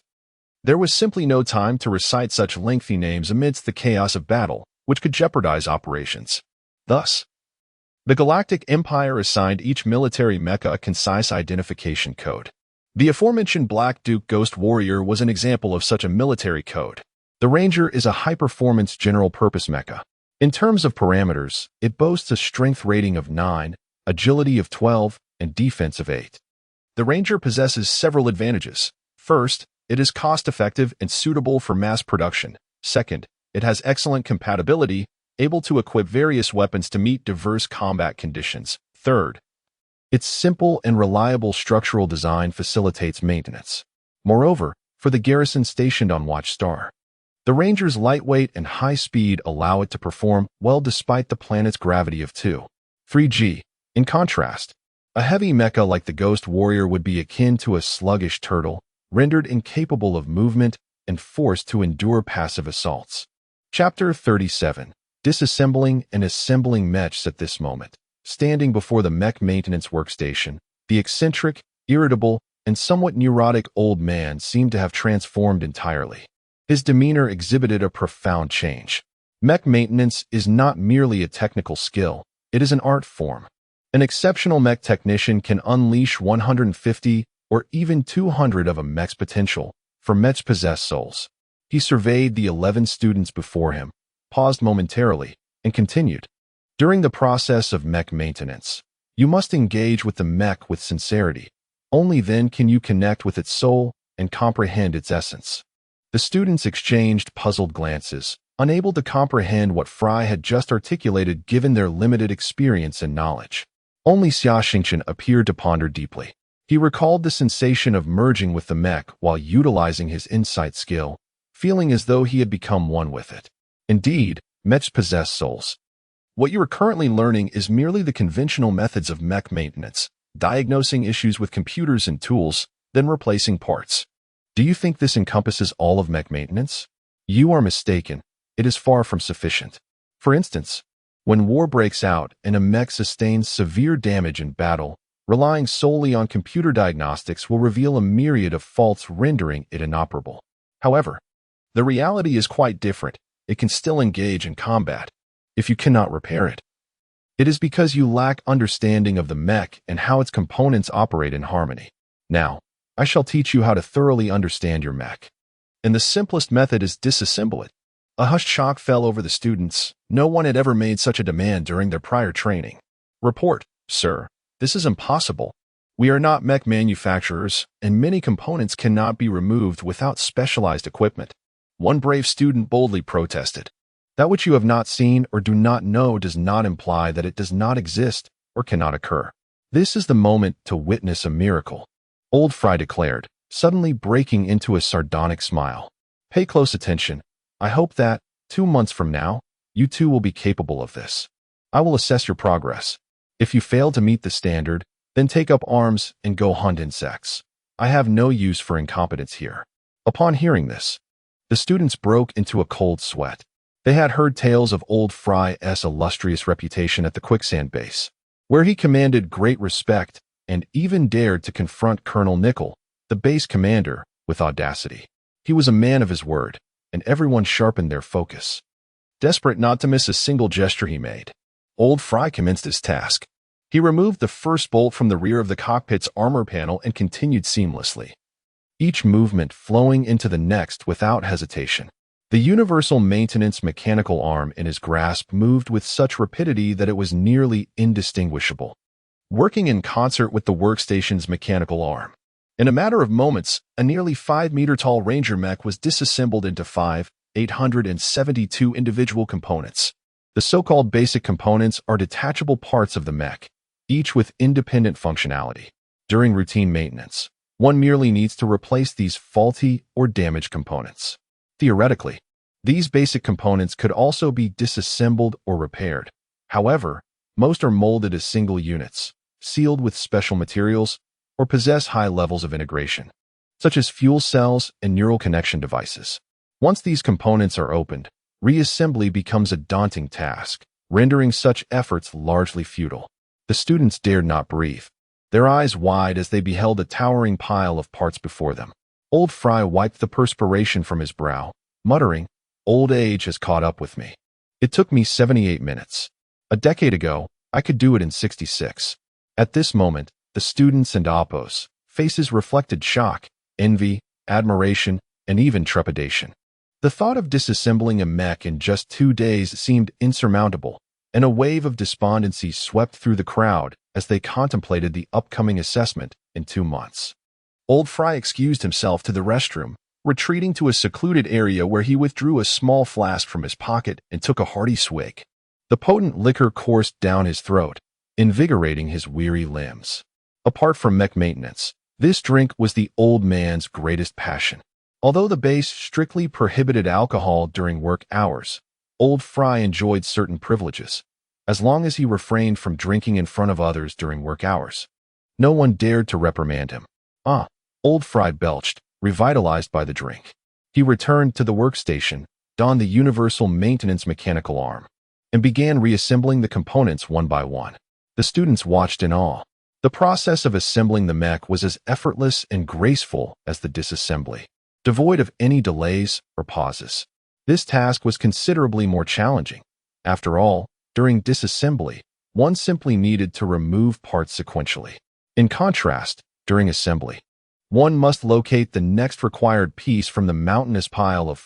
there was simply no time to recite such lengthy names amidst the chaos of battle, which could jeopardize operations. Thus, the Galactic Empire assigned each military mecha a concise identification code. The aforementioned Black Duke Ghost Warrior was an example of such a military code. The Ranger is a high-performance general-purpose mecha. In terms of parameters, it boasts a strength rating of 9, agility of 12, and defense of 8. The Ranger possesses several advantages. First, it is cost-effective and suitable for mass production. Second, it has excellent compatibility, able to equip various weapons to meet diverse combat conditions. Third, its simple and reliable structural design facilitates maintenance. Moreover, for the garrison stationed on Watchstar, the Ranger's lightweight and high speed allow it to perform well despite the planet's gravity of 2.3 g. In contrast, a heavy mecha like the Ghost Warrior would be akin to a sluggish turtle, rendered incapable of movement and forced to endure passive assaults. Chapter 37. Disassembling and assembling mechs. At this moment, standing before the mech maintenance workstation, the eccentric, irritable, and somewhat neurotic old man seemed to have transformed entirely. His demeanor exhibited a profound change. Mech maintenance is not merely a technical skill, it is an art form. An exceptional mech technician can unleash 150 or even 200 of a mech's potential, for mechs possess souls. He surveyed the 11 students before him, paused momentarily, and continued. During the process of mech maintenance, you must engage with the mech with sincerity. Only then can you connect with its soul and comprehend its essence. The students exchanged puzzled glances, unable to comprehend what Fry had just articulated given their limited experience and knowledge. Only Xia Xingchen appeared to ponder deeply. He recalled the sensation of merging with the mech while utilizing his insight skill, feeling as though he had become one with it. Indeed, mechs possess souls. What you are currently learning is merely the conventional methods of mech maintenance, diagnosing issues with computers and tools, then replacing parts. Do you think this encompasses all of mech maintenance? You are mistaken. It is far from sufficient. For instance, when war breaks out and a mech sustains severe damage in battle, relying solely on computer diagnostics will reveal a myriad of faults rendering it inoperable. However, the reality is quite different. It can still engage in combat. If you cannot repair it, it is because you lack understanding of the mech and how its components operate in harmony. Now, I shall teach you how to thoroughly understand your mech. And the simplest method is disassemble it. A hushed shock fell over the students. No one had ever made such a demand during their prior training. Report, sir. This is impossible. We are not mech manufacturers, and many components cannot be removed without specialized equipment. One brave student boldly protested. That which you have not seen or do not know does not imply that it does not exist or cannot occur. This is the moment to witness a miracle. Old Fry declared, suddenly breaking into a sardonic smile. Pay close attention. I hope that, 2 months from now, you too will be capable of this. I will assess your progress. If you fail to meet the standard, then take up arms and go hunt insects. I have no use for incompetence here. Upon hearing this, the students broke into a cold sweat. They had heard tales of old Fry's illustrious reputation at the quicksand base, where he commanded great respect and even dared to confront Colonel Nickel, the base commander, with audacity. He was a man of his word, and everyone sharpened their focus. Desperate not to miss a single gesture he made, old Fry commenced his task. He removed the first bolt from the rear of the cockpit's armor panel and continued seamlessly, each movement flowing into the next without hesitation. The universal maintenance mechanical arm in his grasp moved with such rapidity that it was nearly indistinguishable, working in concert with the workstation's mechanical arm. In a matter of moments, a nearly 5-meter-tall Ranger mech was disassembled into 872 individual components. The so-called basic components are detachable parts of the mech, each with independent functionality. During routine maintenance, one merely needs to replace these faulty or damaged components. Theoretically, these basic components could also be disassembled or repaired. However, most are molded as single units, sealed with special materials, or possess high levels of integration, such as fuel cells and neural connection devices. Once these components are opened, reassembly becomes a daunting task, rendering such efforts largely futile. The students dared not breathe, their eyes wide as they beheld a towering pile of parts before them. Old Fry wiped the perspiration from his brow, muttering, "Old age has caught up with me. It took me 78 minutes. A decade ago, I could do it in 66. At this moment, the students and Oppos' faces reflected shock, envy, admiration, and even trepidation. The thought of disassembling a mech in just 2 days seemed insurmountable, and a wave of despondency swept through the crowd as they contemplated the upcoming assessment in 2 months. Old Fry excused himself to the restroom, retreating to a secluded area where he withdrew a small flask from his pocket and took a hearty swig. The potent liquor coursed down his throat, invigorating his weary limbs. Apart from mech maintenance, this drink was the old man's greatest passion. Although the base strictly prohibited alcohol during work hours, Old Fry enjoyed certain privileges, as long as he refrained from drinking in front of others during work hours. No one dared to reprimand him. Old Fry belched, revitalized by the drink. He returned to the workstation, donned the universal maintenance mechanical arm, and began reassembling the components one by one. The students watched in awe. The process of assembling the mech was as effortless and graceful as the disassembly, devoid of any delays or pauses. This task was considerably more challenging. After all, during disassembly, one simply needed to remove parts sequentially. In contrast, during assembly, one must locate the next required piece from the mountainous pile of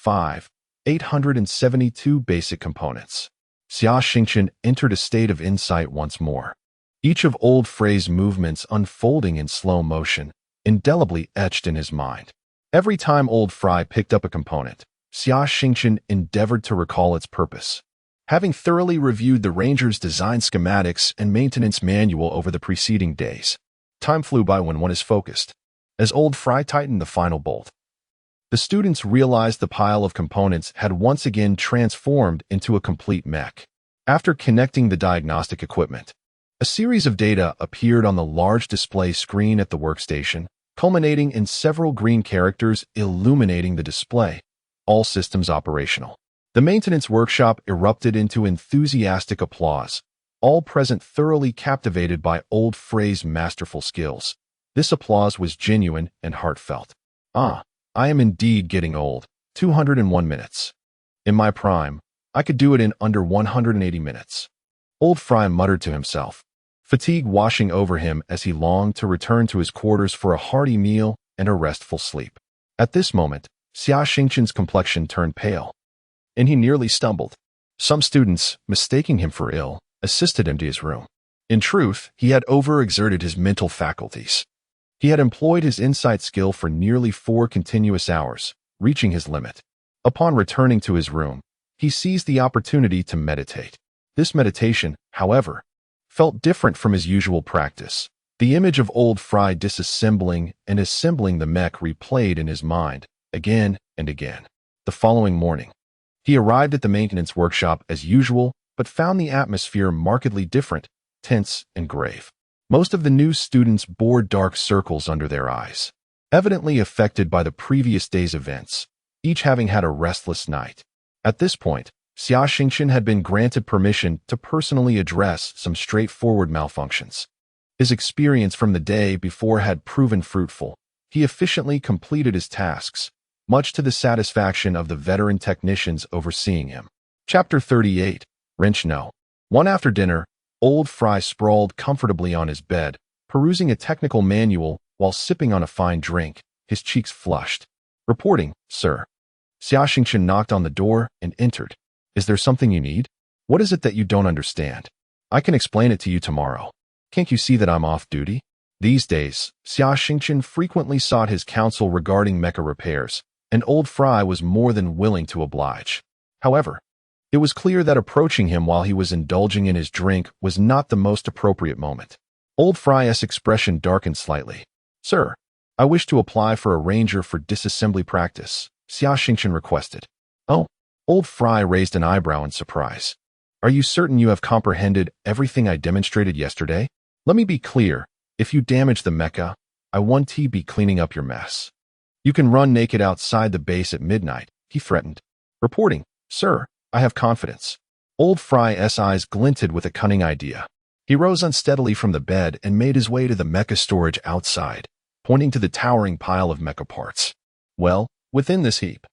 872 basic components. Xia Xingchen entered a state of insight once more. Each of Old Fry's movements unfolding in slow motion, indelibly etched in his mind. Every time Old Fry picked up a component, Xia Xingchen endeavored to recall its purpose. Having thoroughly reviewed the Ranger's design schematics and maintenance manual over the preceding days, time flew by when one is focused. As Old Fry tightened the final bolt, the students realized the pile of components had once again transformed into a complete mech. After connecting the diagnostic equipment, a series of data appeared on the large display screen at the workstation, culminating in several green characters illuminating the display. All systems operational. The maintenance workshop erupted into enthusiastic applause, all present thoroughly captivated by Old Fry's masterful skills. This applause was genuine and heartfelt. I am indeed getting old. 201 minutes. In my prime, I could do it in under 180 minutes. Old Fry muttered to himself, fatigue washing over him as he longed to return to his quarters for a hearty meal and a restful sleep. At this moment, Xia Xingchen's complexion turned pale, and he nearly stumbled. Some students, mistaking him for ill, assisted him to his room. In truth, he had overexerted his mental faculties. He had employed his insight skill for nearly 4 continuous hours, reaching his limit. Upon returning to his room, he seized the opportunity to meditate. This meditation, however, felt different from his usual practice. The image of Old Fry disassembling and assembling the mech replayed in his mind, again and again. The following morning, he arrived at the maintenance workshop as usual, but found the atmosphere markedly different, tense and grave. Most of the new students bore dark circles under their eyes, evidently affected by the previous day's events, each having had a restless night. At this point, Xia Xingchen had been granted permission to personally address some straightforward malfunctions. His experience from the day before had proven fruitful. He efficiently completed his tasks, much to the satisfaction of the veteran technicians overseeing him. Chapter 38. Wrench No. One after dinner, Old Fry sprawled comfortably on his bed, perusing a technical manual while sipping on a fine drink, his cheeks flushed. Reporting, sir. Xia Xingchen knocked on the door and entered. Is there something you need? What is it that you don't understand? I can explain it to you tomorrow. Can't you see that I'm off duty? These days, Xia Xingchen frequently sought his counsel regarding mecha repairs, and Old Fry was more than willing to oblige. However, it was clear that approaching him while he was indulging in his drink was not the most appropriate moment. Old Fry's expression darkened slightly. Sir, I wish to apply for a ranger for disassembly practice, Xia Xingchen requested. Oh, Old Fry raised an eyebrow in surprise. Are you certain you have comprehended everything I demonstrated yesterday? Let me be clear. If you damage the mecha, I won't be cleaning up your mess. You can run naked outside the base at midnight, he threatened. Reporting, sir, I have confidence. Old Fry's eyes glinted with a cunning idea. He rose unsteadily from the bed and made his way to the mecha storage outside, pointing to the towering pile of mecha parts. Well, within this heap,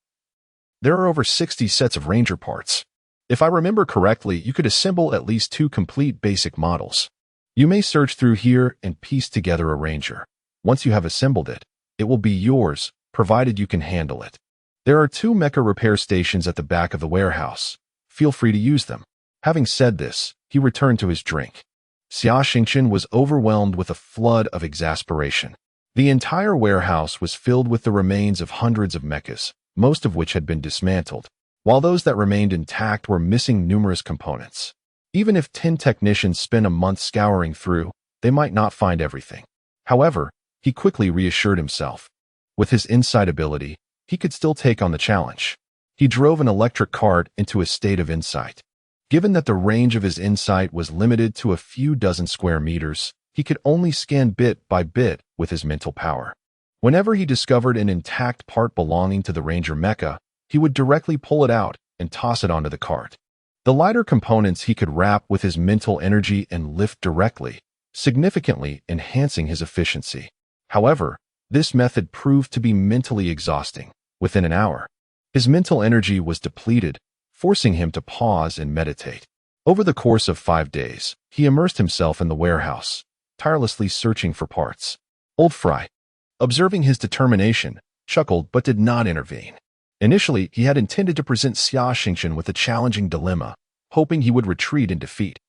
there are over 60 sets of ranger parts. If I remember correctly, you could assemble at least 2 complete basic models. You may search through here and piece together a ranger. Once you have assembled it, it will be yours, provided you can handle it. There are 2 mecha repair stations at the back of the warehouse. Feel free to use them. Having said this, he returned to his drink. Xia Xingchen was overwhelmed with a flood of exasperation. The entire warehouse was filled with the remains of hundreds of mechas, most of which had been dismantled, while those that remained intact were missing numerous components. Even if 10 technicians spent a month scouring through, they might not find everything. However, he quickly reassured himself. With his insight ability, he could still take on the challenge. He drove an electric cart into a state of insight. Given that the range of his insight was limited to a few dozen square meters, he could only scan bit by bit with his mental power. Whenever he discovered an intact part belonging to the Ranger Mecha, he would directly pull it out and toss it onto the cart. The lighter components he could wrap with his mental energy and lift directly, significantly enhancing his efficiency. However, this method proved to be mentally exhausting. Within an hour, his mental energy was depleted, forcing him to pause and meditate. Over the course of 5 days, he immersed himself in the warehouse, tirelessly searching for parts. Old Fry, observing his determination, chuckled but did not intervene. Initially, he had intended to present Xia Xingchen with a challenging dilemma, hoping he would retreat in defeat.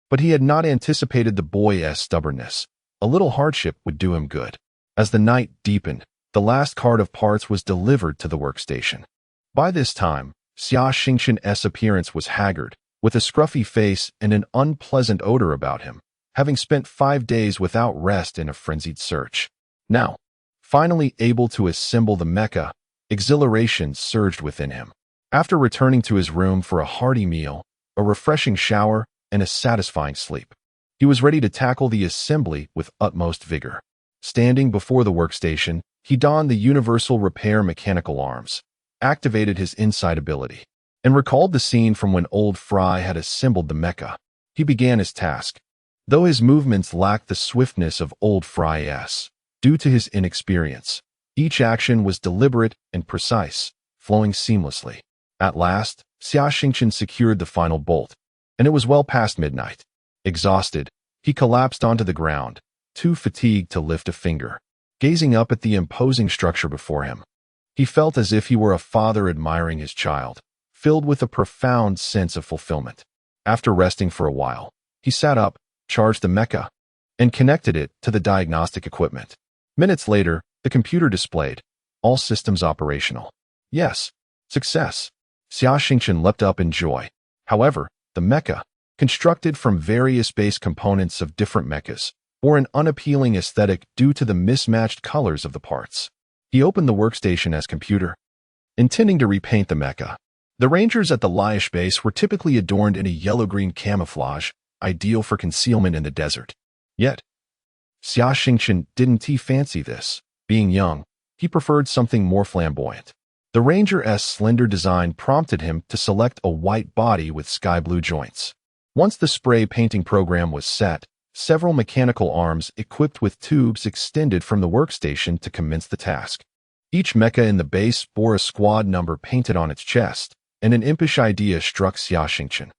But he had not anticipated the boy's stubbornness. A little hardship would do him good. As the night deepened, the last cart of parts was delivered to the workstation. By this time, Xia Xingchen's appearance was haggard, with a scruffy face and an unpleasant odor about him, having spent 5 days without rest in a frenzied search. Now, finally able to assemble the mecha, exhilaration surged within him. After returning to his room for a hearty meal, a refreshing shower, and a satisfying sleep, he was ready to tackle the assembly with utmost vigor. Standing before the workstation, he donned the universal repair mechanical arms, activated his insight ability, and recalled the scene from when Old Fry had assembled the mecha. He began his task. Though his movements lacked the swiftness of Old Fry's, due to his inexperience, each action was deliberate and precise, flowing seamlessly. At last, Xia Xingchen secured the final bolt, and it was well past midnight. Exhausted, he collapsed onto the ground, too fatigued to lift a finger. Gazing up at the imposing structure before him, he felt as if he were a father admiring his child, filled with a profound sense of fulfillment. After resting for a while, he sat up, charged the mecha, and connected it to the diagnostic equipment. Minutes later, the computer displayed, all systems operational. Yes, success. Xia Xingchen leapt up in joy. However, the mecha, constructed from various base components of different mechas, bore an unappealing aesthetic due to the mismatched colors of the parts. He opened the workstation as computer, intending to repaint the mecha. The Rangers at the Laish base were typically adorned in a yellow-green camouflage, ideal for concealment in the desert. Yet, Xia Xingchen didn't fancy this. Being young, he preferred something more flamboyant. The Ranger's slender design prompted him to select a white body with sky blue joints. Once the spray painting program was set, several mechanical arms equipped with tubes extended from the workstation to commence the task. Each mecha in the base bore a squad number painted on its chest, and an impish idea struck Xia Xingchen.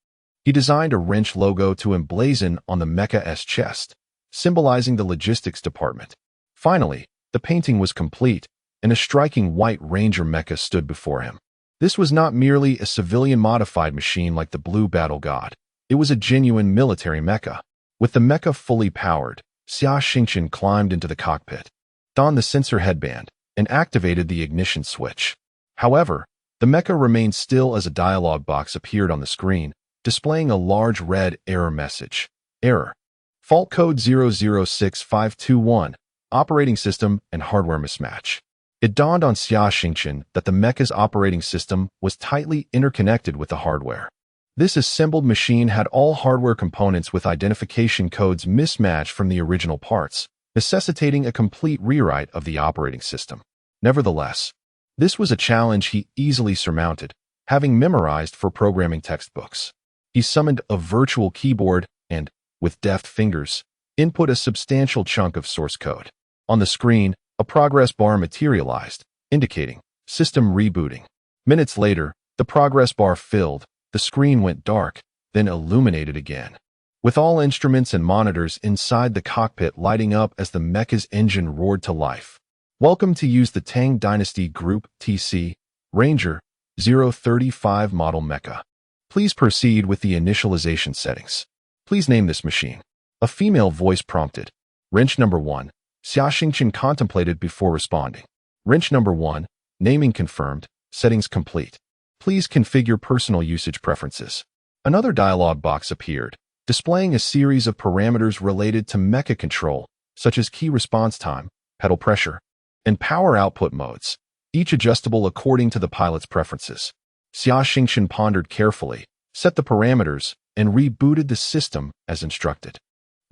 He designed a wrench logo to emblazon on the mecha's chest, symbolizing the logistics department. Finally, the painting was complete, and a striking white Ranger mecha stood before him. This was not merely a civilian-modified machine like the Blue Battle God. It was a genuine military mecha. With the mecha fully powered, Xia Xingchen climbed into the cockpit, donned the sensor headband, and activated the ignition switch. However, the mecha remained still as a dialog box appeared on the screen, displaying a large red error message. Error. Fault code 006521, operating system and hardware mismatch. It dawned on Xia Xingchen that the mecha's operating system was tightly interconnected with the hardware. This assembled machine had all hardware components with identification codes mismatched from the original parts, necessitating a complete rewrite of the operating system. Nevertheless, this was a challenge he easily surmounted, having memorized for programming textbooks. He summoned a virtual keyboard and, with deft fingers, input a substantial chunk of source code. On the screen, a progress bar materialized, indicating system rebooting. Minutes later, the progress bar filled, the screen went dark, then illuminated again, with all instruments and monitors inside the cockpit lighting up as the mecha's engine roared to life. Welcome to use the Tang Dynasty Group TC Ranger 035 model mecha. Please proceed with the initialization settings. Please name this machine. A female voice prompted. Wrench number 1, Xia Xingchen contemplated before responding. Wrench number 1, naming confirmed, settings complete. Please configure personal usage preferences. Another dialog box appeared, displaying a series of parameters related to Mecha control, such as key response time, pedal pressure, and power output modes, each adjustable according to the pilot's preferences. Xia Xingchen pondered carefully, set the parameters, and rebooted the system as instructed.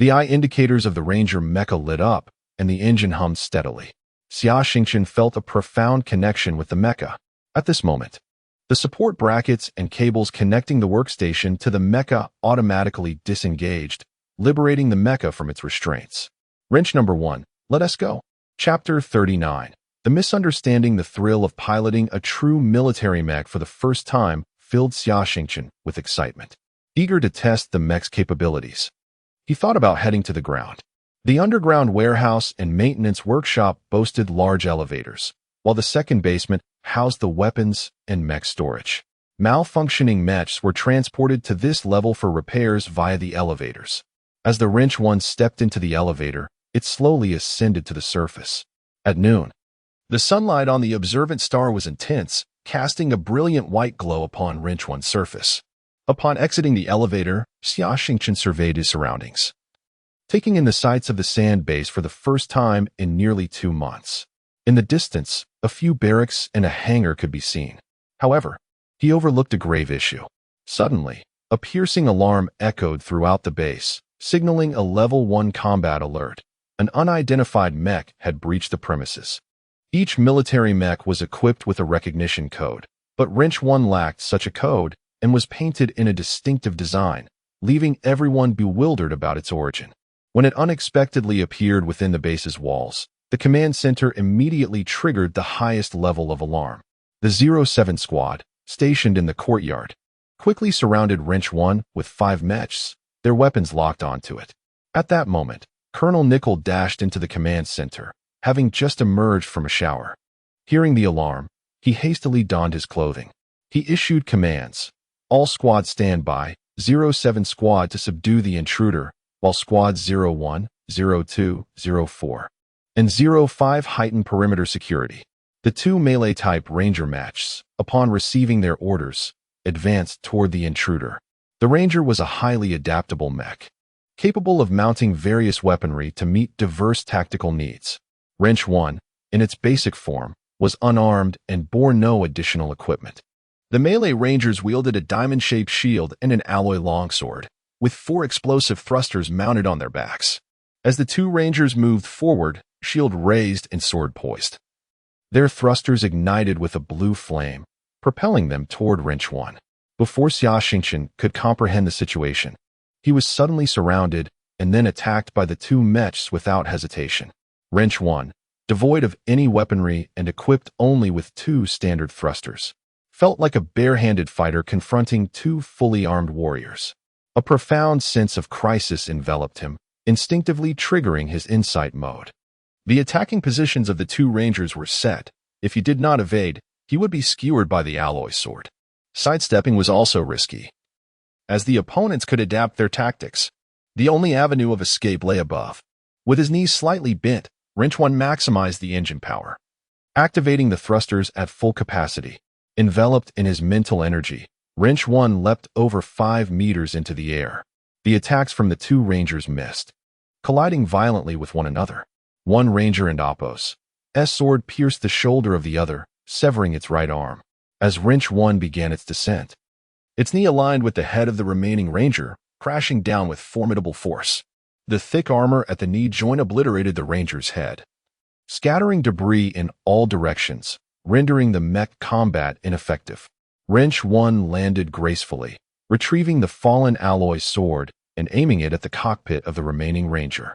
The eye indicators of the Ranger Mecha lit up, and the engine hummed steadily. Xia Xingchen felt a profound connection with the Mecha. At this moment, the support brackets and cables connecting the workstation to the Mecha automatically disengaged, liberating the Mecha from its restraints. Wrench number 1, let us go. Chapter 39. The misunderstanding, the thrill of piloting a true military mech for the first time filled Xia Xingchen with excitement. Eager to test the mech's capabilities, he thought about heading to the ground. The underground warehouse and maintenance workshop boasted large elevators, while the second basement housed the weapons and mech storage. Malfunctioning mechs were transported to this level for repairs via the elevators. As the Wrench 1 stepped into the elevator, it slowly ascended to the surface. At noon, the sunlight on the observant star was intense, casting a brilliant white glow upon Wrench 1's surface. Upon exiting the elevator, Xia Xingchen surveyed his surroundings, taking in the sights of the sand base for the first time in nearly 2 months. In the distance, a few barracks and a hangar could be seen. However, he overlooked a grave issue. Suddenly, a piercing alarm echoed throughout the base, signaling a Level 1 combat alert. An unidentified mech had breached the premises. Each military mech was equipped with a recognition code, but Wrench 1 lacked such a code and was painted in a distinctive design, leaving everyone bewildered about its origin. When it unexpectedly appeared within the base's walls, the command center immediately triggered the highest level of alarm. The 07 squad, stationed in the courtyard, quickly surrounded Wrench 1 with 5 mechs, their weapons locked onto it. At that moment, Colonel Nickel dashed into the command center, having just emerged from a shower. Hearing the alarm, he hastily donned his clothing. He issued commands. All squads stand by, 07 squad to subdue the intruder, while squads 01, 02, 04, and 05 heighten perimeter security. The 2 melee-type Ranger mechs, upon receiving their orders, advanced toward the intruder. The Ranger was a highly adaptable mech, capable of mounting various weaponry to meet diverse tactical needs. Wrench 1, in its basic form, was unarmed and bore no additional equipment. The melee Rangers wielded a diamond-shaped shield and an alloy longsword, with 4 explosive thrusters mounted on their backs. As the 2 Rangers moved forward, shield raised and sword poised. Their thrusters ignited with a blue flame, propelling them toward Wrench 1. Before Xia Xingchen could comprehend the situation, he was suddenly surrounded and then attacked by the 2 mechs without hesitation. Wrench 1, devoid of any weaponry and equipped only with 2 standard thrusters, felt like a bare-handed fighter confronting 2 fully armed warriors. A profound sense of crisis enveloped him, instinctively triggering his insight mode. The attacking positions of the 2 Rangers were set. If he did not evade, he would be skewered by the alloy sword. Sidestepping was also risky, as the opponents could adapt their tactics. The only avenue of escape lay above. With his knees slightly bent, Wrench 1 maximized the engine power, activating the thrusters at full capacity. Enveloped in his mental energy, Wrench 1 leapt over 5 meters into the air. The attacks from the 2 Rangers missed, colliding violently with one another. One Ranger and Oppo's sword pierced the shoulder of the other, severing its right arm. As Wrench 1 began its descent, its knee aligned with the head of the remaining Ranger, crashing down with formidable force. The thick armor at the knee joint obliterated the Ranger's head, scattering debris in all directions, rendering the mech combat ineffective. Wrench 1 landed gracefully, retrieving the fallen alloy sword and aiming it at the cockpit of the remaining Ranger.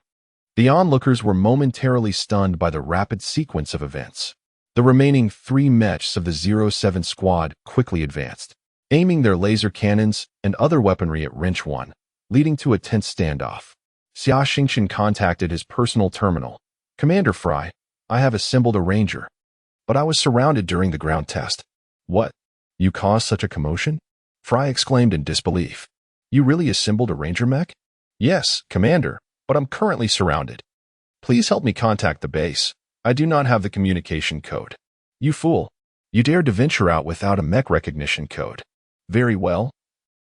The onlookers were momentarily stunned by the rapid sequence of events. The remaining 3 mechs of the 07 squad quickly advanced, aiming their laser cannons and other weaponry at Wrench 1, leading to a tense standoff. Xia Xingchen contacted his personal terminal. "Commander Fry, I have assembled a Ranger, but I was surrounded during the ground test." "What? You caused such a commotion?" Fry exclaimed in disbelief. "You really assembled a Ranger mech?" "Yes, Commander, but I'm currently surrounded." Please help me contact the base. I do not have the communication code. You fool. You dared to venture out without a mech recognition code. Very well.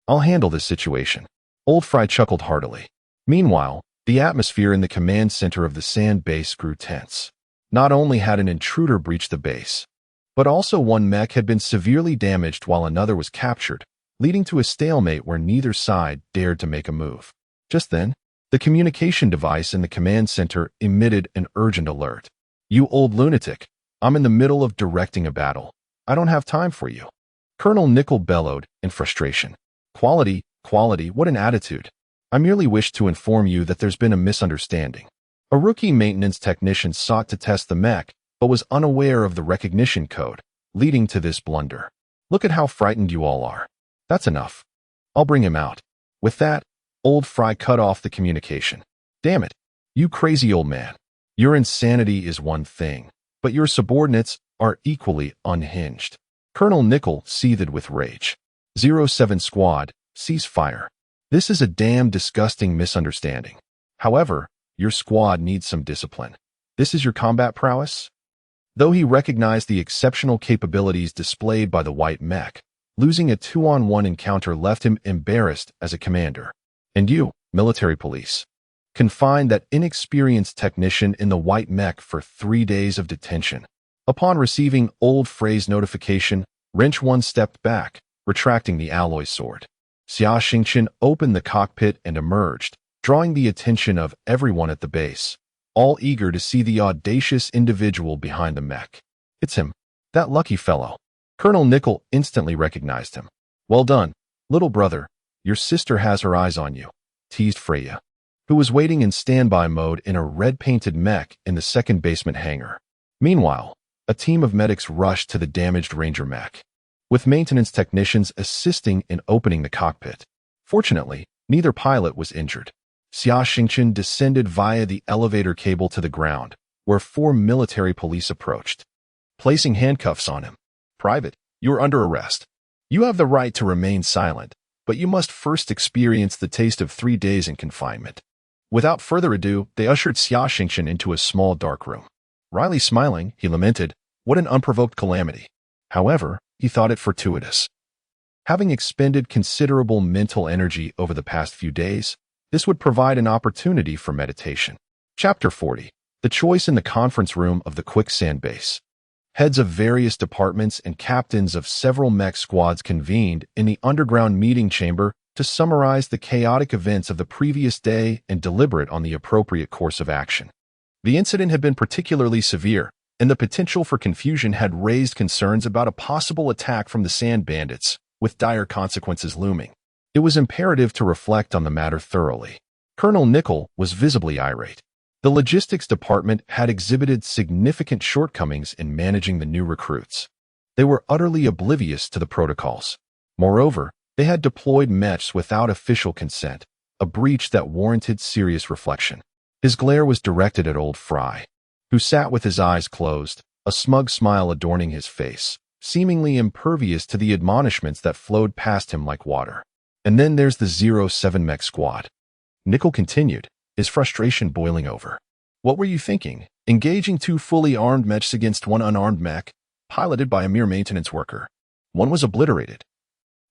I'll handle this situation. Old Fry chuckled heartily. Meanwhile, the atmosphere in the command center of the sand base grew tense. Not only had an intruder breached the base, but also one mech had been severely damaged while another was captured, leading to a stalemate where neither side dared to make a move. Just then, the communication device in the command center emitted an urgent alert. You old lunatic, I'm in the middle of directing a battle. I don't have time for you. Colonel Nickel bellowed in frustration. Quality, what an attitude. I merely wish to inform you that there's been a misunderstanding. A rookie maintenance technician sought to test the mech, but was unaware of the recognition code, leading to this blunder. Look at how frightened you all are. That's enough. I'll bring him out. With that, Old Fry cut off the communication. Damn it, you crazy old man. Your insanity is one thing, but your subordinates are equally unhinged. Colonel Nickel seethed with rage. 07 Squad, cease fire. This is a damn disgusting misunderstanding. However, your squad needs some discipline. This is your combat prowess? Though he recognized the exceptional capabilities displayed by the white mech, losing a 2-on-1 encounter left him embarrassed as a commander. And you, military police, confined that inexperienced technician in the white mech for 3 days of detention. Upon receiving Old Fray's notification, Wrench 1 stepped back, retracting the alloy sword. Xia Xingchen opened the cockpit and emerged, drawing the attention of everyone at the base, all eager to see the audacious individual behind the mech. It's him, that lucky fellow. Colonel Nickel instantly recognized him. Well done, little brother. Your sister has her eyes on you, teased Freya, who was waiting in standby mode in a red-painted mech in the second basement hangar. Meanwhile, a team of medics rushed to the damaged Ranger mech, with maintenance technicians assisting in opening the cockpit. Fortunately, neither pilot was injured. Xia Xingchen descended via the elevator cable to the ground, where 4 military police approached, placing handcuffs on him. Private, you are under arrest. You have the right to remain silent, but you must first experience the taste of 3 days in confinement. Without further ado, they ushered Xia Xingchen into a small dark room. Wryly smiling, he lamented, what an unprovoked calamity. However, he thought it fortuitous. Having expended considerable mental energy over the past few days, this would provide an opportunity for meditation. Chapter 40. The choice in the conference room of the Quicksand base. Heads of various departments and captains of several mech squads convened in the underground meeting chamber to summarize the chaotic events of the previous day and deliberate on the appropriate course of action. The incident had been particularly severe, and the potential for confusion had raised concerns about a possible attack from the sand bandits, with dire consequences looming. It was imperative to reflect on the matter thoroughly. Colonel Nickel was visibly irate. The logistics department had exhibited significant shortcomings in managing the new recruits. They were utterly oblivious to the protocols. Moreover, they had deployed mechs without official consent, a breach that warranted serious reflection. His glare was directed at Old Fry, who sat with his eyes closed, a smug smile adorning his face, seemingly impervious to the admonishments that flowed past him like water. And then there's the 07 mech squad. Nickel continued, his frustration boiling over. What were you thinking, engaging 2 fully armed mechs against 1 unarmed mech, piloted by a mere maintenance worker? One was obliterated,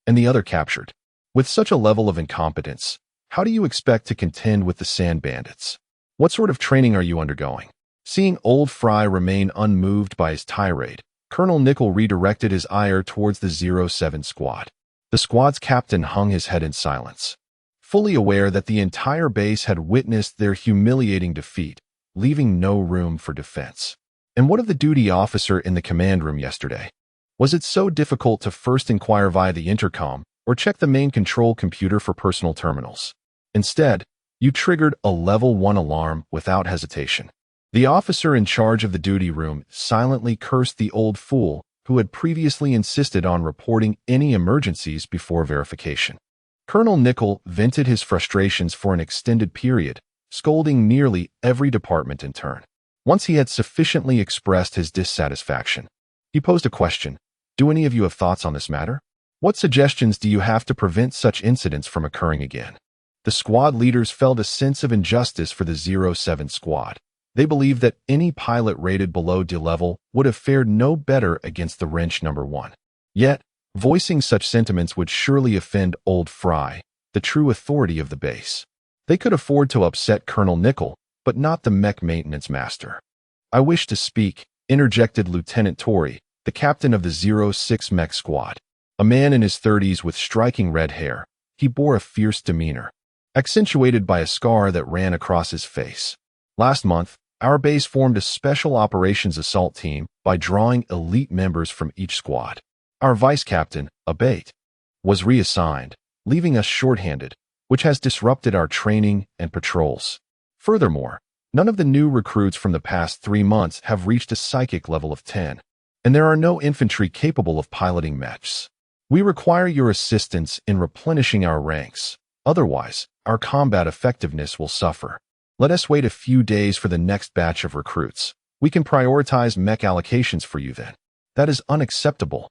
and the other captured. With such a level of incompetence, how do you expect to contend with the sand bandits? What sort of training are you undergoing? Seeing Old Fry remain unmoved by his tirade, Colonel Nickel redirected his ire towards the 07 squad. The squad's captain hung his head in silence, fully aware that the entire base had witnessed their humiliating defeat, leaving no room for defense. And what of the duty officer in the command room yesterday? Was it so difficult to first inquire via the intercom or check the main control computer for personal terminals? Instead, you triggered a level 1 alarm without hesitation. The officer in charge of the duty room silently cursed the old fool who had previously insisted on reporting any emergencies before verification. Colonel Nickel vented his frustrations for an extended period, scolding nearly every department in turn. Once he had sufficiently expressed his dissatisfaction, he posed a question. Do any of you have thoughts on this matter? What suggestions do you have to prevent such incidents from occurring again? The squad leaders felt a sense of injustice for the 07 squad. They believed that any pilot rated below D level would have fared no better against the wrench number 1. Yet, voicing such sentiments would surely offend Old Fry, the true authority of the base. They could afford to upset Colonel Nickel, but not the mech maintenance master. "I wish to speak," interjected Lieutenant Tori, the captain of the 06 Mech squad. A man in his 30s with striking red hair, he bore a fierce demeanor, accentuated by a scar that ran across his face. "Last month, our base formed a special operations assault team by drawing elite members from each squad. Our vice captain, Abate, was reassigned, leaving us shorthanded, which has disrupted our training and patrols. Furthermore, none of the new recruits from the past 3 months have reached a psychic level of 10, and there are no infantry capable of piloting mechs. We require your assistance in replenishing our ranks. Otherwise, our combat effectiveness will suffer. Let us wait a few days for the next batch of recruits. We can prioritize mech allocations for you then." "That is unacceptable.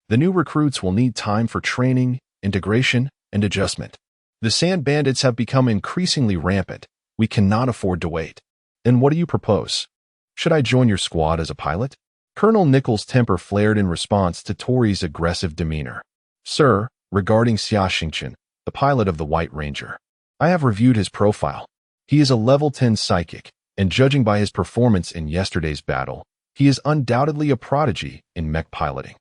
The new recruits will need time for training, integration, and adjustment. The sand bandits have become increasingly rampant. We cannot afford to wait." "Then what do you propose? Should I join your squad as a pilot?" Colonel Nickel's temper flared in response to Tori's aggressive demeanor. "Sir, regarding Xia Xingchen, the pilot of the White Ranger, I have reviewed his profile. He is a level 10 psychic, and judging by his performance in yesterday's battle, he is undoubtedly a prodigy in mech piloting.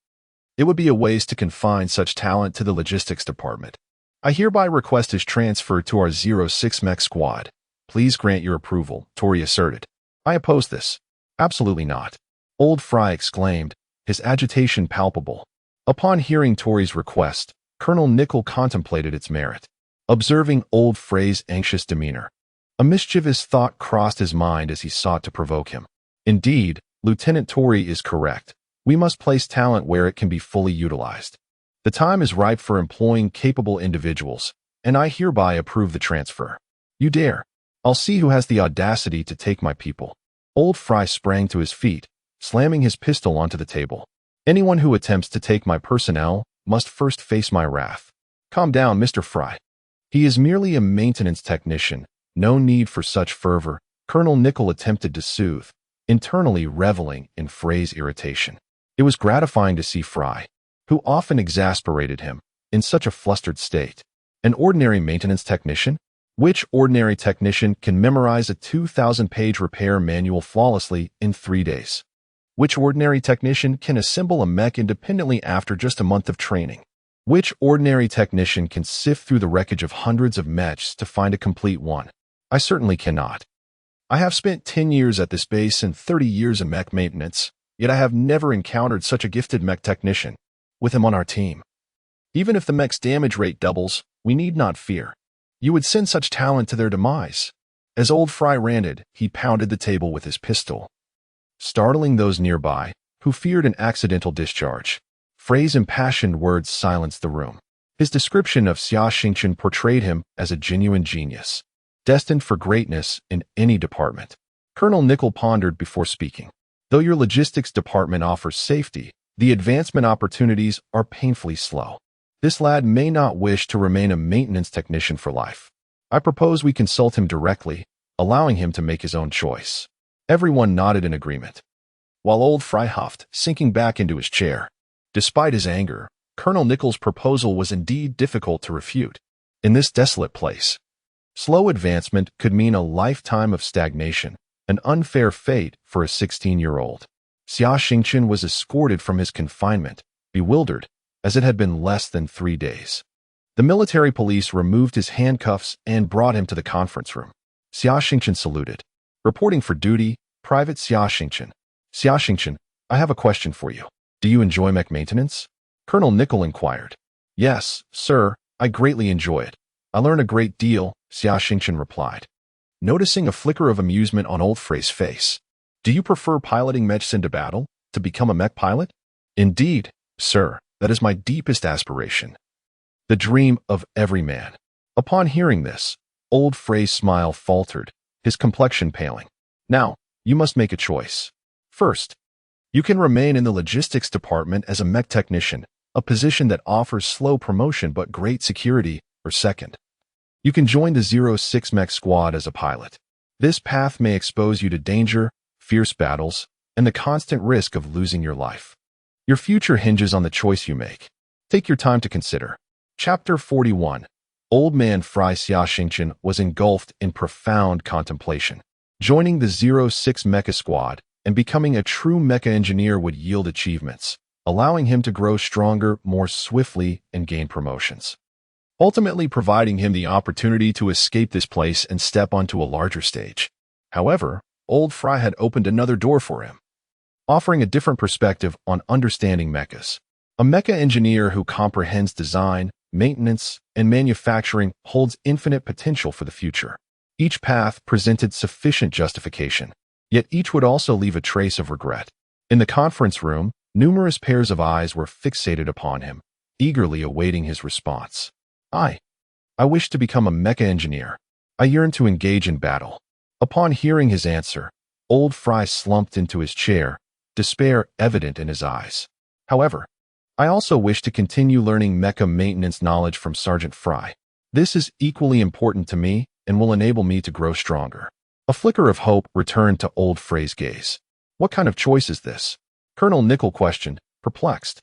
It would be a waste to confine such talent to the logistics department. I hereby request his transfer to our 06 Mech squad. Please grant your approval," Tori asserted. "I oppose this." "Absolutely not," Old Fry exclaimed, his agitation palpable. Upon hearing Tori's request, Colonel Nickel contemplated its merit. Observing Old Fry's anxious demeanor, a mischievous thought crossed his mind as he sought to provoke him. "Indeed, Lieutenant Tori is correct. We must place talent where it can be fully utilized. The time is ripe for employing capable individuals, and I hereby approve the transfer." "You dare? I'll see who has the audacity to take my people." Old Fry sprang to his feet, slamming his pistol onto the table. "Anyone who attempts to take my personnel must first face my wrath." "Calm down, Mr. Fry. He is merely a maintenance technician. No need for such fervor," Colonel Nickel attempted to soothe, internally reveling in Fray's irritation. It was gratifying to see Fry, who often exasperated him, in such a flustered state. An ordinary maintenance technician? Which ordinary technician can memorize a 2,000-page repair manual flawlessly in 3 days? Which ordinary technician can assemble a mech independently after just a month of training? Which ordinary technician can sift through the wreckage of hundreds of mechs to find a complete one? I certainly cannot. I have spent 10 years at this base and 30 years in mech maintenance, yet I have never encountered such a gifted mech technician. With him on our team, even if the mech's damage rate doubles, we need not fear. You would send such talent to their demise." As Old Fry ranted, he pounded the table with his pistol, startling those nearby, who feared an accidental discharge. Fray's impassioned words silenced the room. His description of Xia Xingchen portrayed him as a genuine genius, destined for greatness in any department. Colonel Nickel pondered before speaking. "Though your logistics department offers safety, the advancement opportunities are painfully slow. This lad may not wish to remain a maintenance technician for life. I propose we consult him directly, allowing him to make his own choice." Everyone nodded in agreement, while Old Fry huffed, sinking back into his chair. Despite his anger, Colonel Nickel's proposal was indeed difficult to refute. In this desolate place, slow advancement could mean a lifetime of stagnation, an unfair fate for a 16-year-old. Xia Xingchen was escorted from his confinement, bewildered, as it had been less than 3 days. The military police removed his handcuffs and brought him to the conference room. Xia Xingchen saluted. "Reporting for duty, Private Xia Xingchen." "Xia Xingchen, I have a question for you. Do you enjoy mech maintenance?" Colonel Nickel inquired. "Yes, sir, I greatly enjoy it. I learn a great deal," Xia Xingchen replied, noticing a flicker of amusement on Old Fray's face. "Do you prefer piloting mechs into battle to become a mech pilot?" "Indeed, sir, that is my deepest aspiration. The dream of every man." Upon hearing this, Old Fray's smile faltered, his complexion paling. "Now, you must make a choice. First, you can remain in the logistics department as a mech technician, a position that offers slow promotion but great security, or second, you can join the 06 Mech squad as a pilot. This path may expose you to danger, fierce battles, and the constant risk of losing your life. Your future hinges on the choice you make. Take your time to consider. Chapter 41. Old man Fry Xia Xingchen was engulfed in profound contemplation. Joining the 06 Mecha squad and becoming a true Mecha engineer would yield achievements, allowing him to grow stronger more swiftly and gain promotions, ultimately providing him the opportunity to escape this place and step onto a larger stage. However, old Fry had opened another door for him, offering a different perspective on understanding mechas. A mecha engineer who comprehends design, maintenance, and manufacturing holds infinite potential for the future. Each path presented sufficient justification, yet each would also leave a trace of regret. In the conference room, numerous pairs of eyes were fixated upon him, eagerly awaiting his response. I wish to become a mecha engineer. I yearn to engage in battle. Upon hearing his answer, old Fry slumped into his chair, despair evident in his eyes. However, I also wish to continue learning mecha maintenance knowledge from Sergeant Fry. This is equally important to me and will enable me to grow stronger. A flicker of hope returned to old Fray's gaze. What kind of choice is this? Colonel Nickel questioned, perplexed.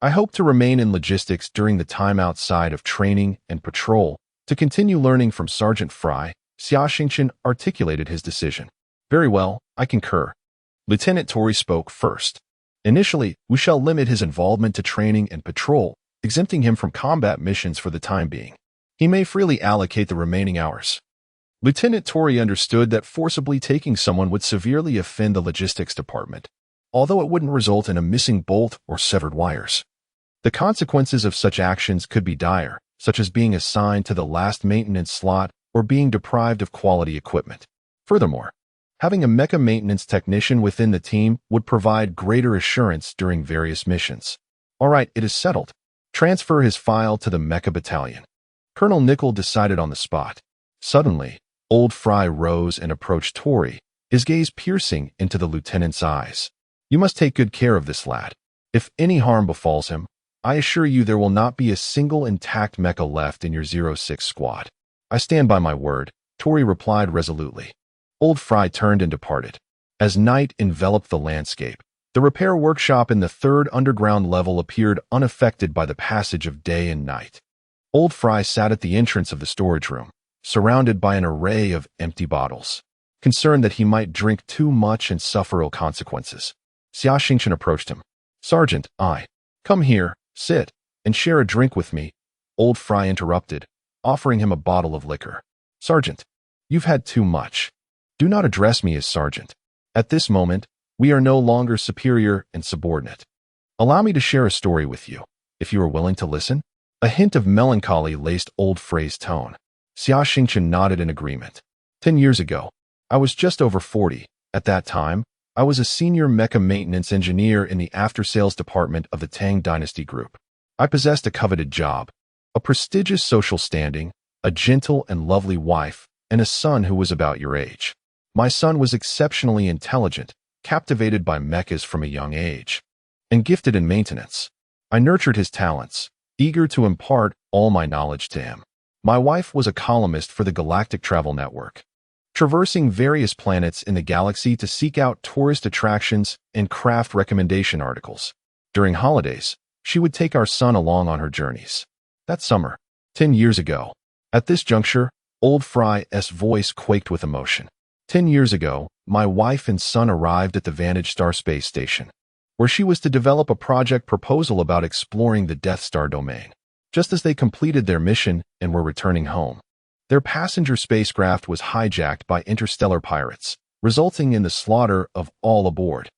I hope to remain in logistics during the time outside of training and patrol to continue learning from Sergeant Fry. Xia Xingchen articulated his decision. Very well, I concur. Lieutenant Tori spoke first. Initially, we shall limit his involvement to training and patrol, exempting him from combat missions for the time being. He may freely allocate the remaining hours. Lieutenant Tori understood that forcibly taking someone would severely offend the logistics department, although it wouldn't result in a missing bolt or severed wires. The consequences of such actions could be dire, such as being assigned to the last maintenance slot or being deprived of quality equipment. Furthermore, having a mecha maintenance technician within the team would provide greater assurance during various missions. All right, it is settled. Transfer his file to the Mecha battalion. Colonel Nickel decided on the spot. Suddenly, old Fry rose and approached Tori, his gaze piercing into the lieutenant's eyes. You must take good care of this lad. If any harm befalls him, I assure you there will not be a single intact mecha left in your 06 squad. I stand by my word, Tori replied resolutely. Old Fry turned and departed. As night enveloped the landscape, the repair workshop in the 3rd underground level appeared unaffected by the passage of day and night. Old Fry sat at the entrance of the storage room, surrounded by an array of empty bottles, concerned that he might drink too much and suffer ill consequences. Xia Xingchen approached him. Sergeant, come here, sit, and share a drink with me. Old Fry interrupted, offering him a bottle of liquor. Sergeant, you've had too much. Do not address me as Sergeant. At this moment, we are no longer superior and subordinate. Allow me to share a story with you, if you are willing to listen. A hint of melancholy laced old Fray's tone. Xia Xingchen nodded in agreement. 10 years ago, I was just over 40. At that time, I was a senior mecha maintenance engineer in the after-sales department of the Tang Dynasty Group. I possessed a coveted job, a prestigious social standing, a gentle and lovely wife, and a son who was about your age. My son was exceptionally intelligent, captivated by mechas from a young age, and gifted in maintenance. I nurtured his talents, eager to impart all my knowledge to him. My wife was a columnist for the Galactic Travel Network, traversing various planets in the galaxy to seek out tourist attractions and craft recommendation articles. During holidays, she would take our son along on her journeys. That summer, 10 years ago, at this juncture, old Fry's voice quaked with emotion. 10 years ago, my wife and son arrived at the Vantage Star space station, where she was to develop a project proposal about exploring the Death Star domain. Just as they completed their mission and were returning home, their passenger spacecraft was hijacked by interstellar pirates, resulting in the slaughter of all aboard.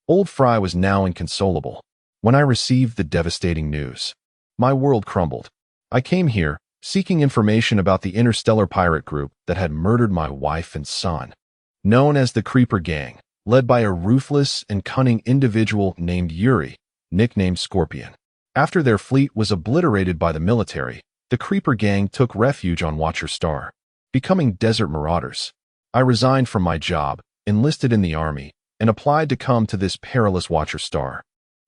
Old Fry was now inconsolable. When I received the devastating news, my world crumbled. I came here, seeking information about the interstellar pirate group that had murdered my wife and son. Known as the Creeper Gang, led by a ruthless and cunning individual named Yuri, nicknamed Scorpion. After their fleet was obliterated by the military, the Creeper Gang took refuge on Watcher Star, becoming desert marauders. I resigned from my job, enlisted in the army, and applied to come to this perilous Watcher Star,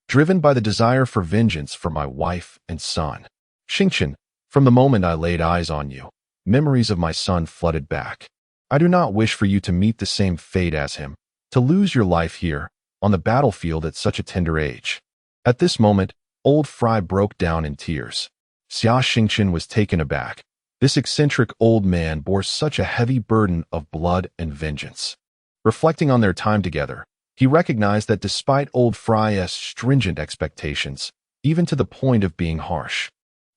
driven by the desire for vengeance for my wife and son. Xingchen, from the moment I laid eyes on you, memories of my son flooded back. I do not wish for you to meet the same fate as him, to lose your life here, on the battlefield at such a tender age." At this moment, old Fry broke down in tears. Xia Xingchen was taken aback. This eccentric old man bore such a heavy burden of blood and vengeance. Reflecting on their time together, he recognized that despite old Fry's stringent expectations, even to the point of being harsh,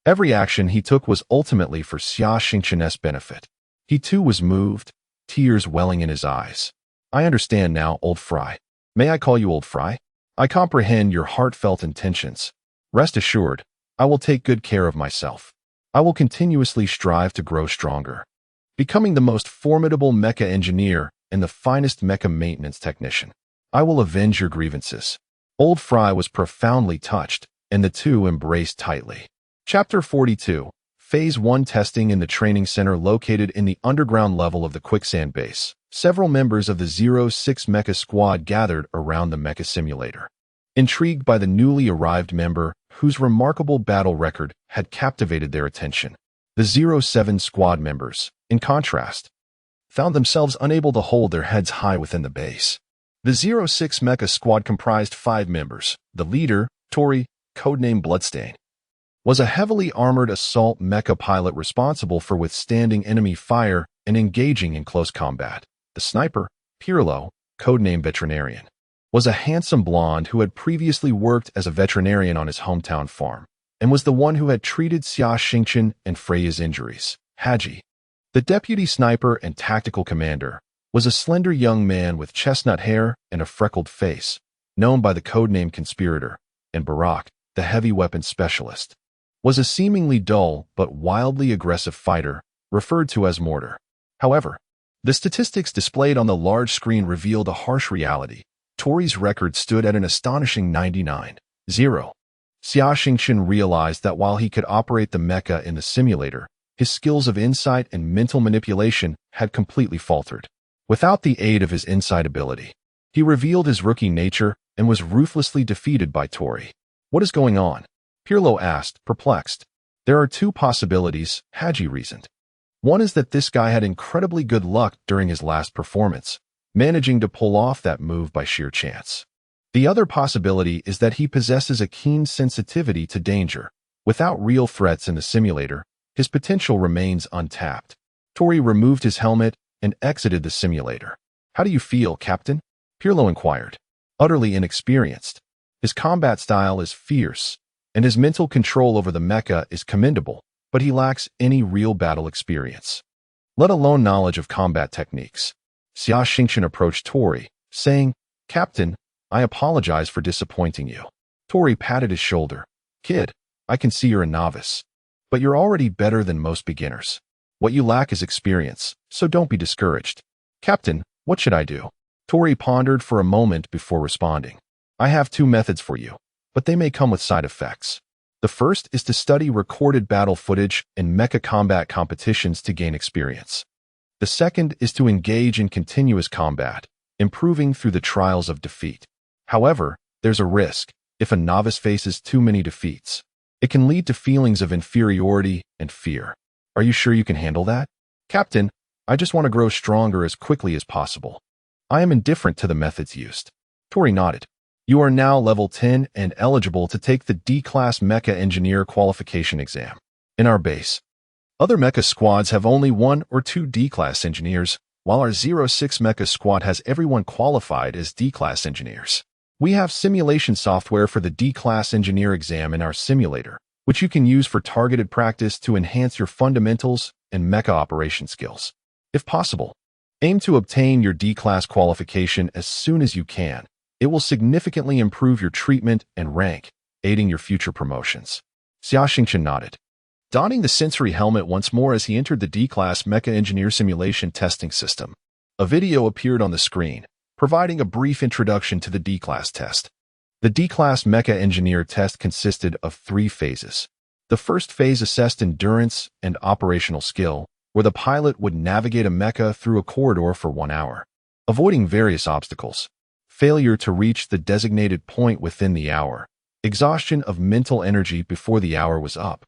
every action he took was ultimately for Xia Xingchen's benefit. He too was moved, tears welling in his eyes. "I understand now, old Fry. May I call you old Fry? I comprehend your heartfelt intentions. Rest assured, I will take good care of myself. I will continuously strive to grow stronger, becoming the most formidable mecha engineer and the finest mecha maintenance technician. I will avenge your grievances." Old Fry was profoundly touched, and the two embraced tightly. Chapter 42. Phase 1 Testing in the training center located in the underground level of the quicksand base. Several members of the 06 Mecha squad gathered around the mecha simulator. Intrigued by the newly arrived member, whose remarkable battle record had captivated their attention, the 07 squad members, in contrast, found themselves unable to hold their heads high within the base. The 06 Mecha squad comprised 5 members. The leader, Tori, codenamed Bloodstain, was a heavily armored assault mecha pilot responsible for withstanding enemy fire and engaging in close combat. The sniper, Pirlo, codenamed Veterinarian, was a handsome blonde who had previously worked as a veterinarian on his hometown farm, and was the one who had treated Xia Xingchen and Freya's injuries. Haji, the deputy sniper and tactical commander, was a slender young man with chestnut hair and a freckled face, known by the codename Conspirator, and Barak, the heavy weapons specialist, was a seemingly dull but wildly aggressive fighter, referred to as Mortar. However, the statistics displayed on the large screen revealed a harsh reality. Tori's record stood at an astonishing 99-0. Xia Xingchen realized that while he could operate the mecha in the simulator, his skills of insight and mental manipulation had completely faltered. Without the aid of his insight ability, he revealed his rookie nature and was ruthlessly defeated by Tori. "What is going on?" Pirlo asked, perplexed. "There are 2 possibilities," Haji reasoned. "One is that this guy had incredibly good luck during his last performance, managing to pull off that move by sheer chance. The other possibility is that he possesses a keen sensitivity to danger. Without real threats in the simulator, his potential remains untapped." Tori removed his helmet and exited the simulator. "How do you feel, Captain?" Pirlo inquired. Utterly inexperienced. His combat style is fierce, and his mental control over the mecha is commendable, but he lacks any real battle experience, let alone knowledge of combat techniques. Xia Xingchen approached Tori, saying, "Captain, I apologize for disappointing you." Tori patted his shoulder. "Kid, I can see you're a novice, but you're already better than most beginners. What you lack is experience, so don't be discouraged." "Captain, what should I do?" Tori pondered for a moment before responding. "I have 2 methods for you, but they may come with side effects. The first is to study recorded battle footage and mecha combat competitions to gain experience. The second is to engage in continuous combat, improving through the trials of defeat. However, there's a risk. If a novice faces too many defeats, it can lead to feelings of inferiority and fear. Are you sure you can handle that?" "Captain, I just want to grow stronger as quickly as possible. I am indifferent to the methods used." Tori nodded. "You are now level 10 and eligible to take the D-Class Mecha Engineer Qualification Exam. In our base, other mecha squads have only 1 or 2 D-Class engineers, while our 06 Mecha squad has everyone qualified as D-Class engineers. We have simulation software for the D-Class Engineer exam in our simulator, which you can use for targeted practice to enhance your fundamentals and mecha operation skills. If possible, aim to obtain your D-Class qualification as soon as you can. It will significantly improve your treatment and rank, aiding your future promotions." Xia Xingchen nodded, donning the sensory helmet once more as he entered the D-Class Mecha Engineer Simulation Testing System. A video appeared on the screen, providing a brief introduction to the D-Class test. The D-Class Mecha Engineer test consisted of 3 phases. The first phase assessed endurance and operational skill, where the pilot would navigate a mecha through a corridor for 1 hour, avoiding various obstacles. Failure to reach the designated point within the hour, exhaustion of mental energy before the hour was up,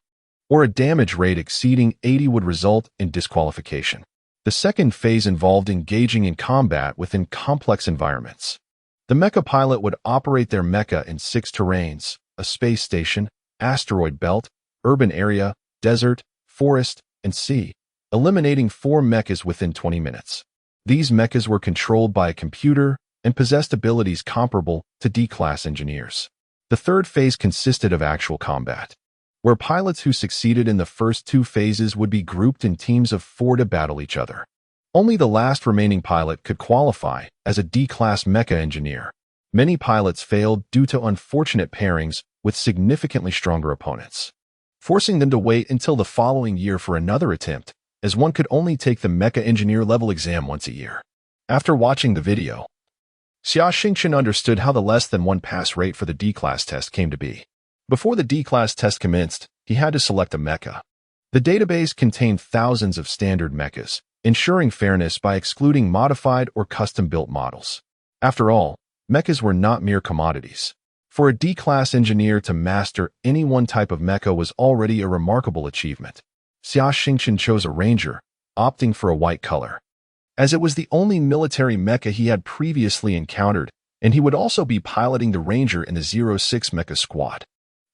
or a damage rate exceeding 80 would result in disqualification. The second phase involved engaging in combat within complex environments. The mecha pilot would operate their mecha in 6 terrains: a space station, asteroid belt, urban area, desert, forest, and sea, eliminating 4 mechas within 20 minutes. These mechas were controlled by a computer and possessed abilities comparable to D-class engineers. The third phase consisted of actual combat, where pilots who succeeded in the first 2 phases would be grouped in teams of 4 to battle each other. Only the last remaining pilot could qualify as a D-class mecha engineer. Many pilots failed due to unfortunate pairings with significantly stronger opponents, forcing them to wait until the following year for another attempt, as one could only take the mecha engineer level exam once a year. After watching the video, Xia Xingchen understood how the less than 1 pass rate for the D-class test came to be. Before the D-class test commenced, he had to select a mecha. The database contained thousands of standard mechas, ensuring fairness by excluding modified or custom-built models. After all, mechas were not mere commodities. For a D-class engineer to master any one type of mecha was already a remarkable achievement. Xia Xingchen chose a ranger, opting for a white color, as it was the only military mecha he had previously encountered, and he would also be piloting the ranger in the 06 mecha squad.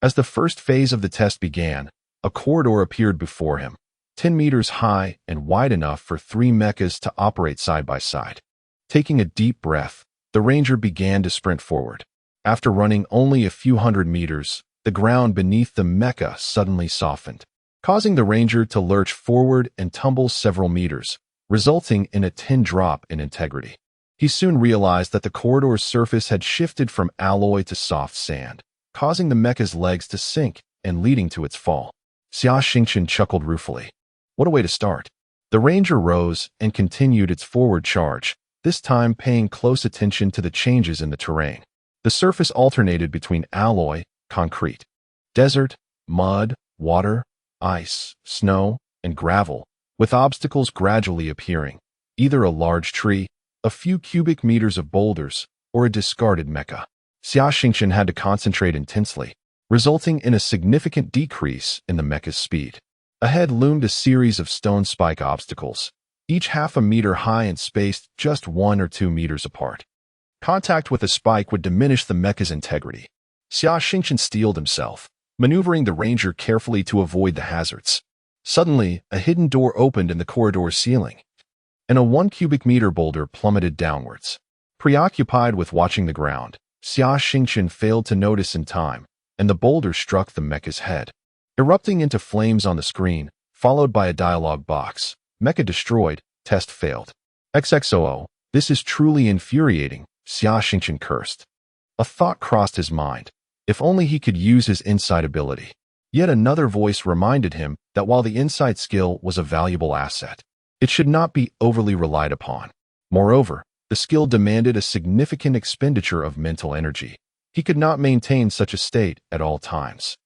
As the first phase of the test began, a corridor appeared before him, 10 meters high and wide enough for 3 mechas to operate side by side. Taking a deep breath, the ranger began to sprint forward. After running only a few hundred meters, the ground beneath the mecha suddenly softened, causing the ranger to lurch forward and tumble several meters, resulting in a 10 drop in integrity. He soon realized that the corridor's surface had shifted from alloy to soft sand, causing the mecha's legs to sink and leading to its fall. Xia Xingchen chuckled ruefully. What a way to start. The ranger rose and continued its forward charge, this time paying close attention to the changes in the terrain. The surface alternated between alloy, concrete, desert, mud, water, ice, snow, and gravel, with obstacles gradually appearing, either a large tree, a few cubic meters of boulders, or a discarded mecha. Xia Xingchen had to concentrate intensely, resulting in a significant decrease in the mecha's speed. Ahead loomed a series of stone spike obstacles, each half a meter high and spaced just 1 or 2 meters apart. Contact with a spike would diminish the mecha's integrity. Xia Xingchen steeled himself, maneuvering the ranger carefully to avoid the hazards. Suddenly, a hidden door opened in the corridor's ceiling, and a 1 cubic meter boulder plummeted downwards. Preoccupied with watching the ground, Xia Xingchen failed to notice in time, and the boulder struck the mecha's head, erupting into flames on the screen, followed by a dialog box. Mecha destroyed, test failed. XXOO, this is truly infuriating, Xia Xingchen cursed. A thought crossed his mind. If only he could use his insight ability. Yet another voice reminded him that while the insight skill was a valuable asset, it should not be overly relied upon. Moreover, the skill demanded a significant expenditure of mental energy. He could not maintain such a state at all times.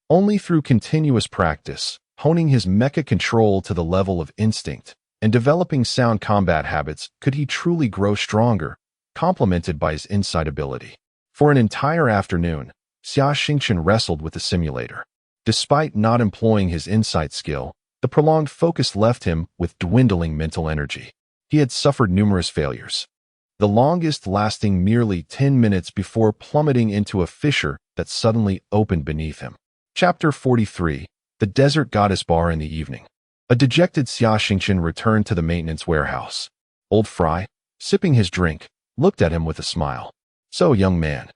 Only through continuous practice, honing his mecha control to the level of instinct, and developing sound combat habits could he truly grow stronger, complemented by his insight ability. For an entire afternoon, Xia Xingchen wrestled with the simulator. Despite not employing his insight skill, the prolonged focus left him with dwindling mental energy. He had suffered numerous failures, the longest lasting merely 10 minutes before plummeting into a fissure that suddenly opened beneath him. Chapter 43, The Desert Goddess Bar in the Evening. A dejected Xia Xingchen returned to the maintenance warehouse. Old Fry, sipping his drink, looked at him with a smile. So, young man,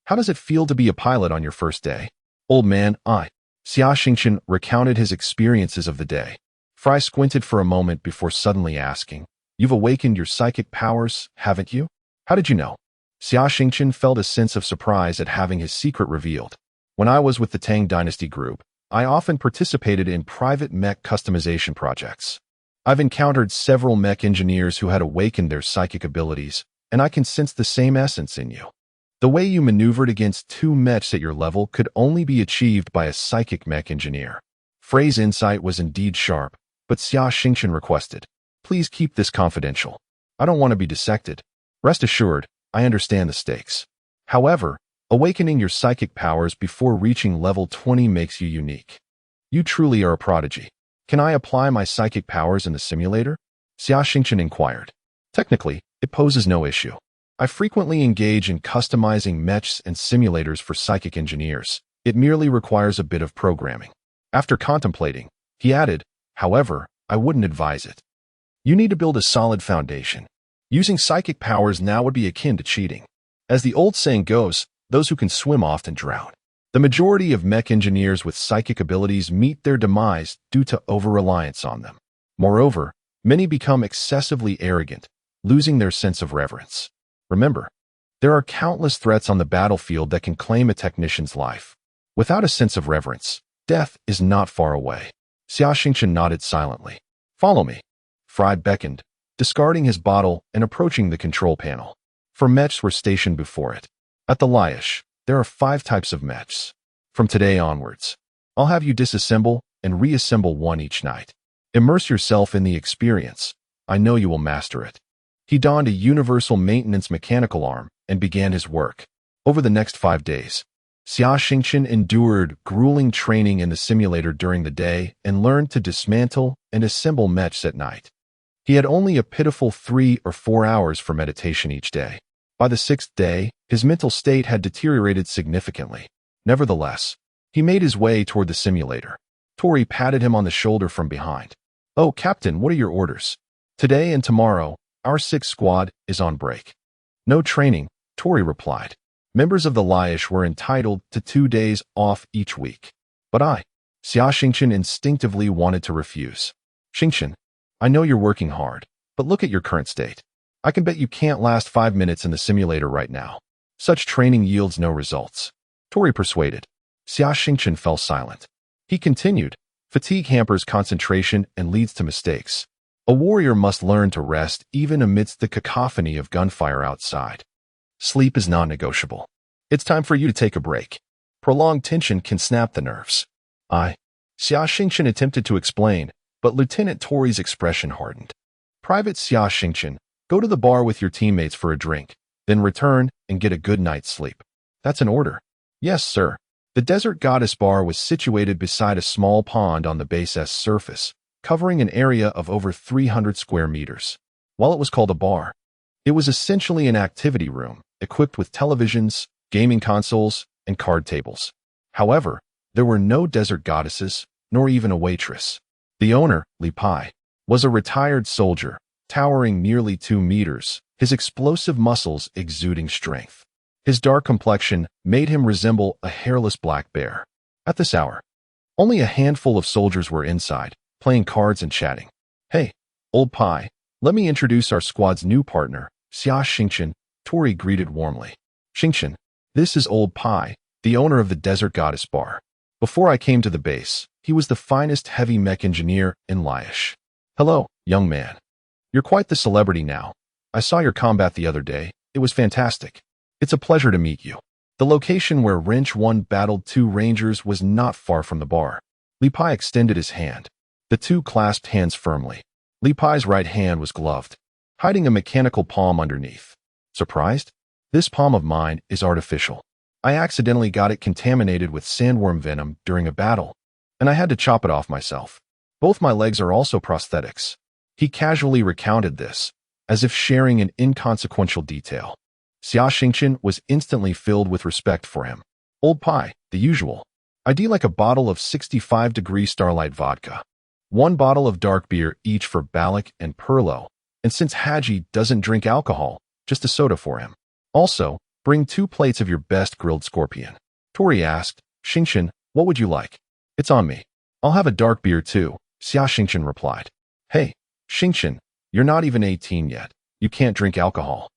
how does it feel to be a pilot on your first day? Old man, Xia Xingchen recounted his experiences of the day. Fry squinted for a moment before suddenly asking, You've awakened your psychic powers, haven't you? How did you know? Xia Xingchen felt a sense of surprise at having his secret revealed. When I was with the Tang Dynasty group, I often participated in private mech customization projects. I've encountered several mech engineers who had awakened their psychic abilities, and I can sense the same essence in you. The way you maneuvered against 2 mechs at your level could only be achieved by a psychic mech engineer. Frey's insight was indeed sharp, but Xia Xingchen requested, Please keep this confidential. I don't want to be dissected. Rest assured, I understand the stakes. However, awakening your psychic powers before reaching level 20 makes you unique. You truly are a prodigy. Can I apply my psychic powers in the simulator? Xia Xingchen inquired. Technically, it poses no issue. I frequently engage in customizing mechs and simulators for psychic engineers. It merely requires a bit of programming. After contemplating, he added, however, I wouldn't advise it. You need to build a solid foundation. Using psychic powers now would be akin to cheating. As the old saying goes, those who can swim often drown. The majority of mech engineers with psychic abilities meet their demise due to over-reliance on them. Moreover, many become excessively arrogant, losing their sense of reverence. Remember, there are countless threats on the battlefield that can claim a technician's life. Without a sense of reverence, death is not far away. Xia Xingchen nodded silently. Follow me. Fry beckoned, discarding his bottle and approaching the control panel. 4 mechs were stationed before it. At the Laish, there are 5 types of mechs. From today onwards, I'll have you disassemble and reassemble one each night. Immerse yourself in the experience. I know you will master it. He donned a universal maintenance mechanical arm and began his work. Over the next 5 days, Xia Xingchen endured grueling training in the simulator during the day and learned to dismantle and assemble mechs at night. He had only a pitiful 3 or 4 hours for meditation each day. By the 6th day, his mental state had deteriorated significantly. Nevertheless, he made his way toward the simulator. Tori patted him on the shoulder from behind. Oh, Captain, what are your orders? Today and tomorrow, our 6th squad is on break. No training, Tori replied. Members of the Laish were entitled to 2 days off each week. But Xia Xingchen instinctively wanted to refuse. Xingchen, I know you're working hard, but look at your current state. I can bet you can't last 5 minutes in the simulator right now. Such training yields no results. Tori persuaded. Xia Xingchen fell silent. He continued, fatigue hampers concentration and leads to mistakes. A warrior must learn to rest even amidst the cacophony of gunfire outside. Sleep is non-negotiable. It's time for you to take a break. Prolonged tension can snap the nerves. Xia Xingchen attempted to explain, but Lieutenant Tori's expression hardened. Private Xia Xingchen, go to the bar with your teammates for a drink, then return and get a good night's sleep. That's an order. Yes, sir. The Desert Goddess Bar was situated beside a small pond on the base's surface, covering an area of over 300 square meters. While it was called a bar, it was essentially an activity room, equipped with televisions, gaming consoles, and card tables. However, there were no desert goddesses, nor even a waitress. The owner, Li Pai, was a retired soldier, towering nearly 2 meters, his explosive muscles exuding strength. His dark complexion made him resemble a hairless black bear. At this hour, only a handful of soldiers were inside, playing cards and chatting. Hey, old Pai, let me introduce our squad's new partner, Xia Xingchen, Tori greeted warmly. Xingchen, this is old Pai, the owner of the Desert Goddess Bar. Before I came to the base, he was the finest heavy mech engineer in Laish. Hello, young man. You're quite the celebrity now. I saw your combat the other day. It was fantastic. It's a pleasure to meet you. The location where Wrench 1 battled 2 rangers was not far from the bar. Li Pai extended his hand. The two clasped hands firmly. Li Pai's right hand was gloved, hiding a mechanical palm underneath. Surprised? This palm of mine is artificial. I accidentally got it contaminated with sandworm venom during a battle, and I had to chop it off myself. Both my legs are also prosthetics. He casually recounted this, as if sharing an inconsequential detail. Xia Xingchen was instantly filled with respect for him. Old Pai, the usual. I'd like a bottle of 65-degree Starlight vodka. 1 bottle of dark beer each for Balak and Perlo, and since Haji doesn't drink alcohol, just a soda for him. Also, bring 2 plates of your best grilled scorpion. Tori asked, Xingchen, what would you like? It's on me. I'll have a dark beer too, Xia Xingchen replied. Hey, Xingchen, you're not even 18 yet. You can't drink alcohol.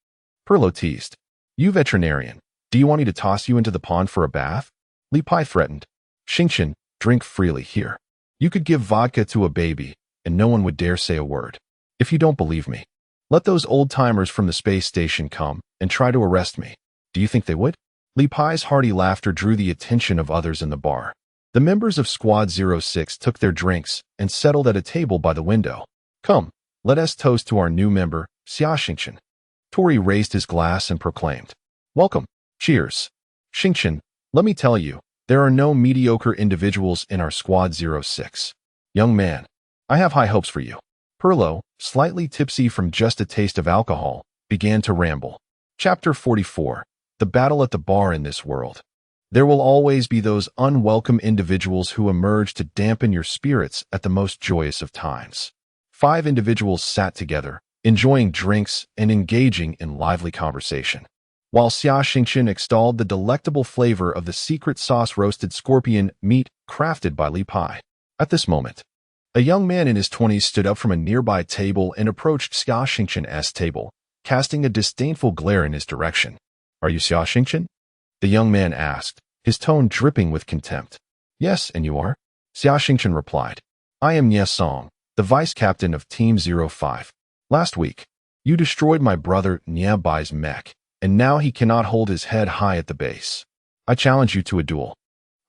Perlo teased. You veterinarian, do you want me to toss you into the pond for a bath? Li Pai threatened. Xingchen, drink freely here. You could give vodka to a baby, and no one would dare say a word. If you don't believe me, let those old-timers from the space station come and try to arrest me. Do you think they would? Li Pai's hearty laughter drew the attention of others in the bar. The members of Squad 06 took their drinks and settled at a table by the window. Come, let us toast to our new member, Xia Xingchen. Tori raised his glass and proclaimed, Welcome, cheers. Xingchen, let me tell you, there are no mediocre individuals in our Squad 06. Young man, I have high hopes for you. Perlo, slightly tipsy from just a taste of alcohol, began to ramble. Chapter 44. The Battle at the Bar in This World. There will always be those unwelcome individuals who emerge to dampen your spirits at the most joyous of times. 5 individuals sat together, enjoying drinks and engaging in lively conversation. While Xia Xingchen extolled the delectable flavor of the secret sauce roasted scorpion meat crafted by Li Pai. At this moment, a young man in his 20s stood up from a nearby table and approached Xia Xingchen's table, casting a disdainful glare in his direction. "Are you Xia Xingchen?" the young man asked, his tone dripping with contempt. "Yes, and you are?" Xia Xingchen replied. "I am Nye Song, the vice-captain of Team 05. Last week, you destroyed my brother Nye Bai's Mech, and now he cannot hold his head high at the base. I challenge you to a duel.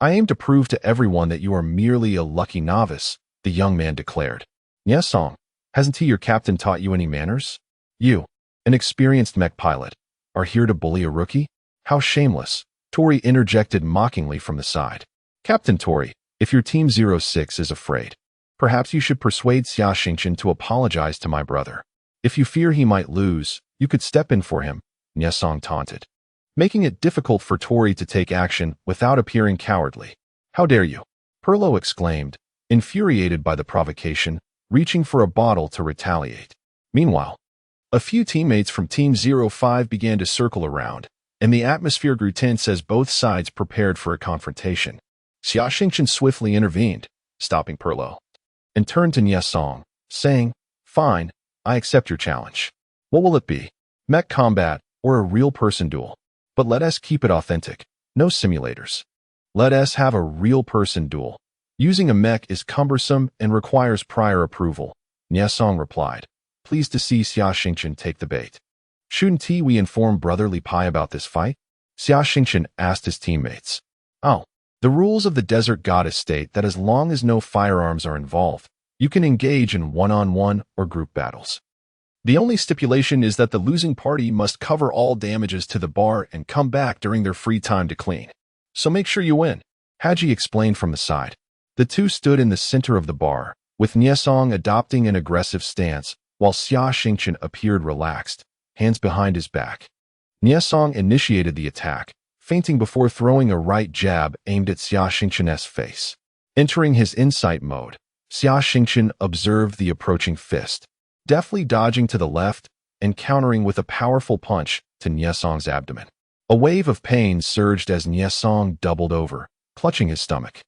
I aim to prove to everyone that you are merely a lucky novice," the young man declared. "Nye Song, hasn't your captain taught you any manners? You, an experienced mech pilot, are here to bully a rookie? How shameless," Tori interjected mockingly from the side. "Captain Tori, if your Team 06 is afraid, perhaps you should persuade Xia Xingchen to apologize to my brother. If you fear he might lose, you could step in for him," Nye Song taunted, making it difficult for Tori to take action without appearing cowardly. "How dare you?" Perlo exclaimed, infuriated by the provocation, reaching for a bottle to retaliate. Meanwhile, a few teammates from Team 05 began to circle around, and the atmosphere grew tense as both sides prepared for a confrontation. Xia Xingchen swiftly intervened, stopping Perlo, and turned to Nye Song, saying, "Fine, I accept your challenge. What will it be? Mech combat or a real-person duel? But let us keep it authentic, no simulators. Let us have a real-person duel. Using a mech is cumbersome and requires prior approval," Nye Song replied, pleased to see Xia Xingchen take the bait. "Shouldn't we inform Brother Li Pai about this fight?" Xia Xingchen asked his teammates. "Oh, the rules of the Desert Goddess state that as long as no firearms are involved, you can engage in one-on-one or group battles. The only stipulation is that the losing party must cover all damages to the bar and come back during their free time to clean. So make sure you win," Haji explained from the side. The two stood in the center of the bar, with Nye Song adopting an aggressive stance, while Xia Xingchen appeared relaxed, hands behind his back. Nye Song initiated the attack, feinting before throwing a right jab aimed at Xia Xingchen's face. Entering his insight mode, Xia Xingchen observed the approaching fist, deftly dodging to the left and countering with a powerful punch to Nye Song's abdomen. A wave of pain surged as Nye Song doubled over, clutching his stomach.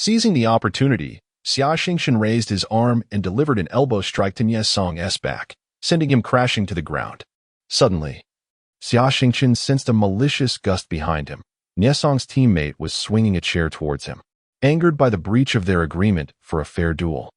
Seizing the opportunity, Xia Xingchen raised his arm and delivered an elbow strike to Nye Song's back, sending him crashing to the ground. Suddenly, Xia Xingchen sensed a malicious gust behind him. Nye Song's teammate was swinging a chair towards him, angered by the breach of their agreement for a fair duel.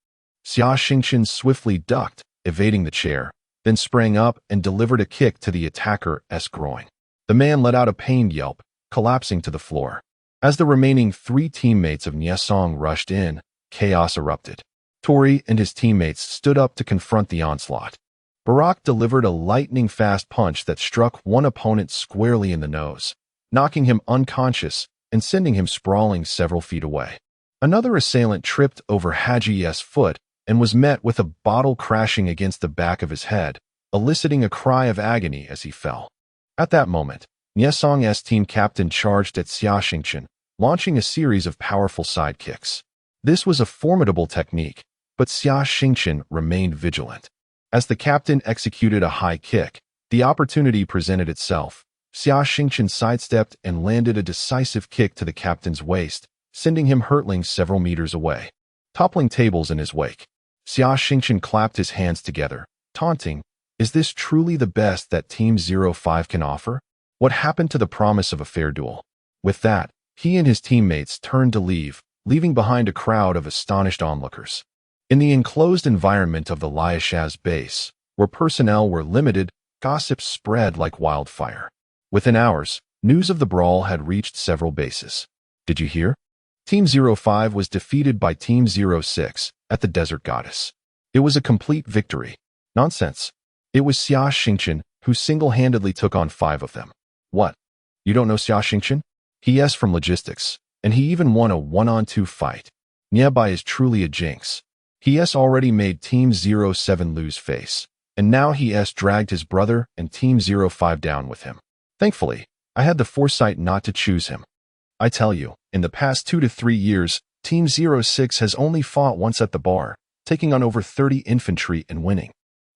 Xia Xingchen swiftly ducked, evading the chair, then sprang up and delivered a kick to the attacker's groin. The man let out a pained yelp, collapsing to the floor. As the remaining 3 teammates of Nye Song rushed in, chaos erupted. Tori and his teammates stood up to confront the onslaught. Barak delivered a lightning-fast punch that struck one opponent squarely in the nose, knocking him unconscious and sending him sprawling several feet away. Another assailant tripped over Haji's foot and was met with a bottle crashing against the back of his head, eliciting a cry of agony as he fell. At that moment, Nye Song's team captain charged at Xia Xingchen, launching a series of powerful side kicks. This was a formidable technique, but Xia Xingchen remained vigilant. As the captain executed a high kick, the opportunity presented itself. Xia Xingchen sidestepped and landed a decisive kick to the captain's waist, sending him hurtling several meters away, toppling tables in his wake. Xia Xingchen clapped his hands together, taunting, "Is this truly the best that Team 05 can offer? What happened to the promise of a fair duel?" With that, he and his teammates turned to leave, leaving behind a crowd of astonished onlookers. In the enclosed environment of the Liashaz base, where personnel were limited, gossip spread like wildfire. Within hours, news of the brawl had reached several bases. "Did you hear? Team 05 was defeated by Team 06 at the Desert Goddess. It was a complete victory." "Nonsense. It was Xia Xingchen who single-handedly took on 5 of them." "What? You don't know Xia Xingchen? He's from logistics, and he even won a 1-on-2 fight. Nye Bai is truly a jinx." He has already made Team 07 lose face, and now he has dragged his brother and Team 05 down with him. Thankfully, I had the foresight not to choose him. I tell you, in the past 2 to 3 years, Team 06 has only fought once at the bar, taking on over 30 infantry and winning.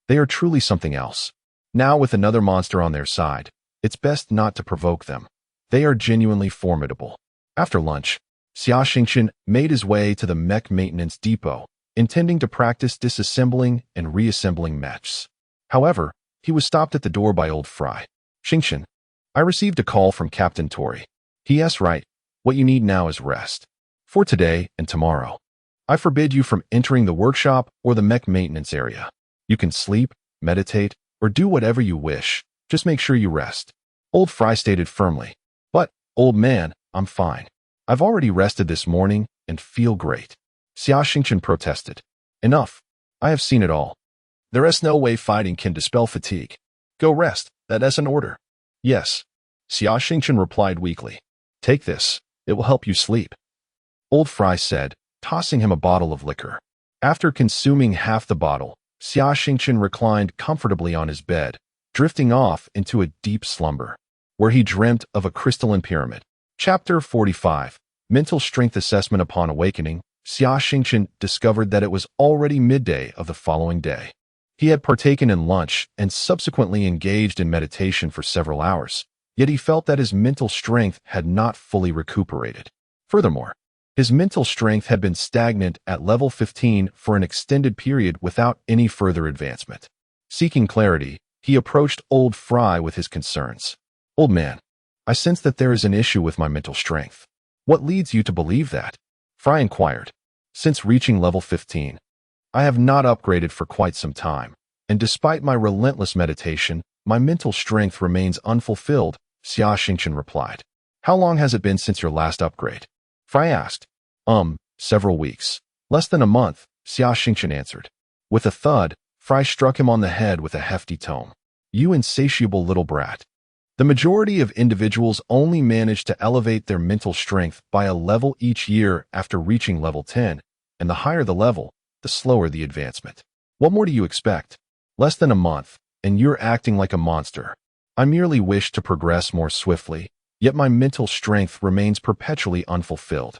They are truly something else. Now with another monster on their side, it's best not to provoke them. They are genuinely formidable. After lunch, Xia Xingchen made his way to the Mech maintenance depot, intending to practice disassembling and reassembling mechs. However, he was stopped at the door by old Fry. Xingchen, I received a call from Captain Tori. He right. What you need now is rest. For today and tomorrow. I forbid you from entering the workshop or the mech maintenance area. You can sleep, meditate, or do whatever you wish. Just make sure you rest. Old Fry stated firmly. But, old man, I'm fine. I've already rested this morning and feel great. Xia Xingchen protested. Enough. I have seen it all. There is no way fighting can dispel fatigue. Go rest. That is an order. Yes. Xia Xingchen replied weakly. Take this. It will help you sleep. Old Fry said, tossing him a bottle of liquor. After consuming half the bottle, Xia Xingchen reclined comfortably on his bed, drifting off into a deep slumber, where he dreamt of a crystalline pyramid. Chapter 45. Mental Strength Assessment. Upon awakening, Xia Xingchen discovered that it was already midday of the following day. He had partaken in lunch and subsequently engaged in meditation for several hours, yet he felt that his mental strength had not fully recuperated. Furthermore, his mental strength had been stagnant at level 15 for an extended period without any further advancement. Seeking clarity, he approached Old Fry with his concerns. Old man, I sense that there is an issue with my mental strength. What leads you to believe that? Fry inquired. Since reaching level 15, I have not upgraded for quite some time, and despite my relentless meditation, my mental strength remains unfulfilled, Xia Xingchen replied. How long has it been since your last upgrade? Fry asked. Several weeks. Less than a month, Xia Xingchen answered. With a thud, Fry struck him on the head with a hefty tome. You insatiable little brat. The majority of individuals only manage to elevate their mental strength by a level each year after reaching level 10, and the higher the level, the slower the advancement. What more do you expect? Less than a month, and you're acting like a monster. I merely wish to progress more swiftly, yet my mental strength remains perpetually unfulfilled.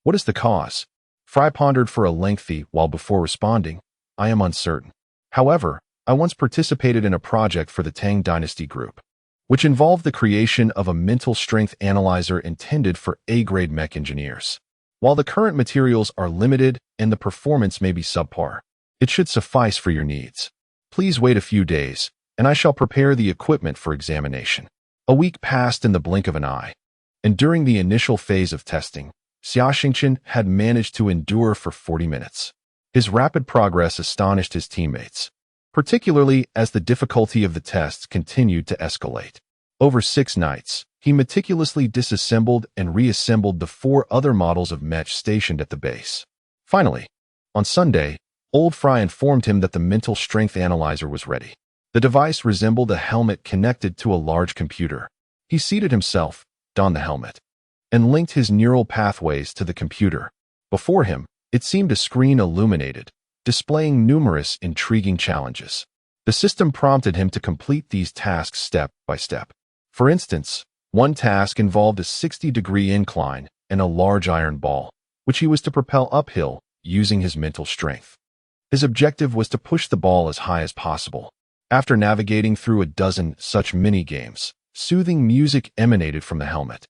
What is the cause? Fry pondered for a lengthy while before responding. I am uncertain. However, I once participated in a project for the Tang Dynasty Group, which involved the creation of a mental strength analyzer intended for A-grade mech engineers. While the current materials are limited and the performance may be subpar, it should suffice for your needs. Please wait a few days, and I shall prepare the equipment for examination. A week passed in the blink of an eye, and during the initial phase of testing, Xia Xingchen had managed to endure for 40 minutes. His rapid progress astonished his teammates, particularly as the difficulty of the tests continued to escalate. Over 6 nights, he meticulously disassembled and reassembled the 4 other models of Mech stationed at the base. Finally, on Sunday, Old Fry informed him that the mental strength analyzer was ready. The device resembled a helmet connected to a large computer. He seated himself, donned the helmet, and linked his neural pathways to the computer. Before him, it seemed a screen illuminated, displaying numerous intriguing challenges. The system prompted him to complete these tasks step by step. For instance, one task involved a 60-degree incline and a large iron ball, which he was to propel uphill using his mental strength. His objective was to push the ball as high as possible. After navigating through a dozen such mini-games, soothing music emanated from the helmet,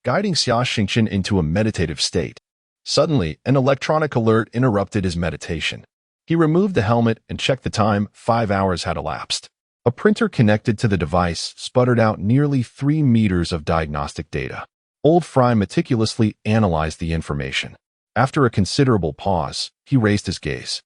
guiding Xia Xingchen into a meditative state. Suddenly, an electronic alert interrupted his meditation. He removed the helmet and checked the time. 5 hours had elapsed. A printer connected to the device sputtered out nearly 3 meters of diagnostic data. Old Fry meticulously analyzed the information. After a considerable pause, he raised his gaze.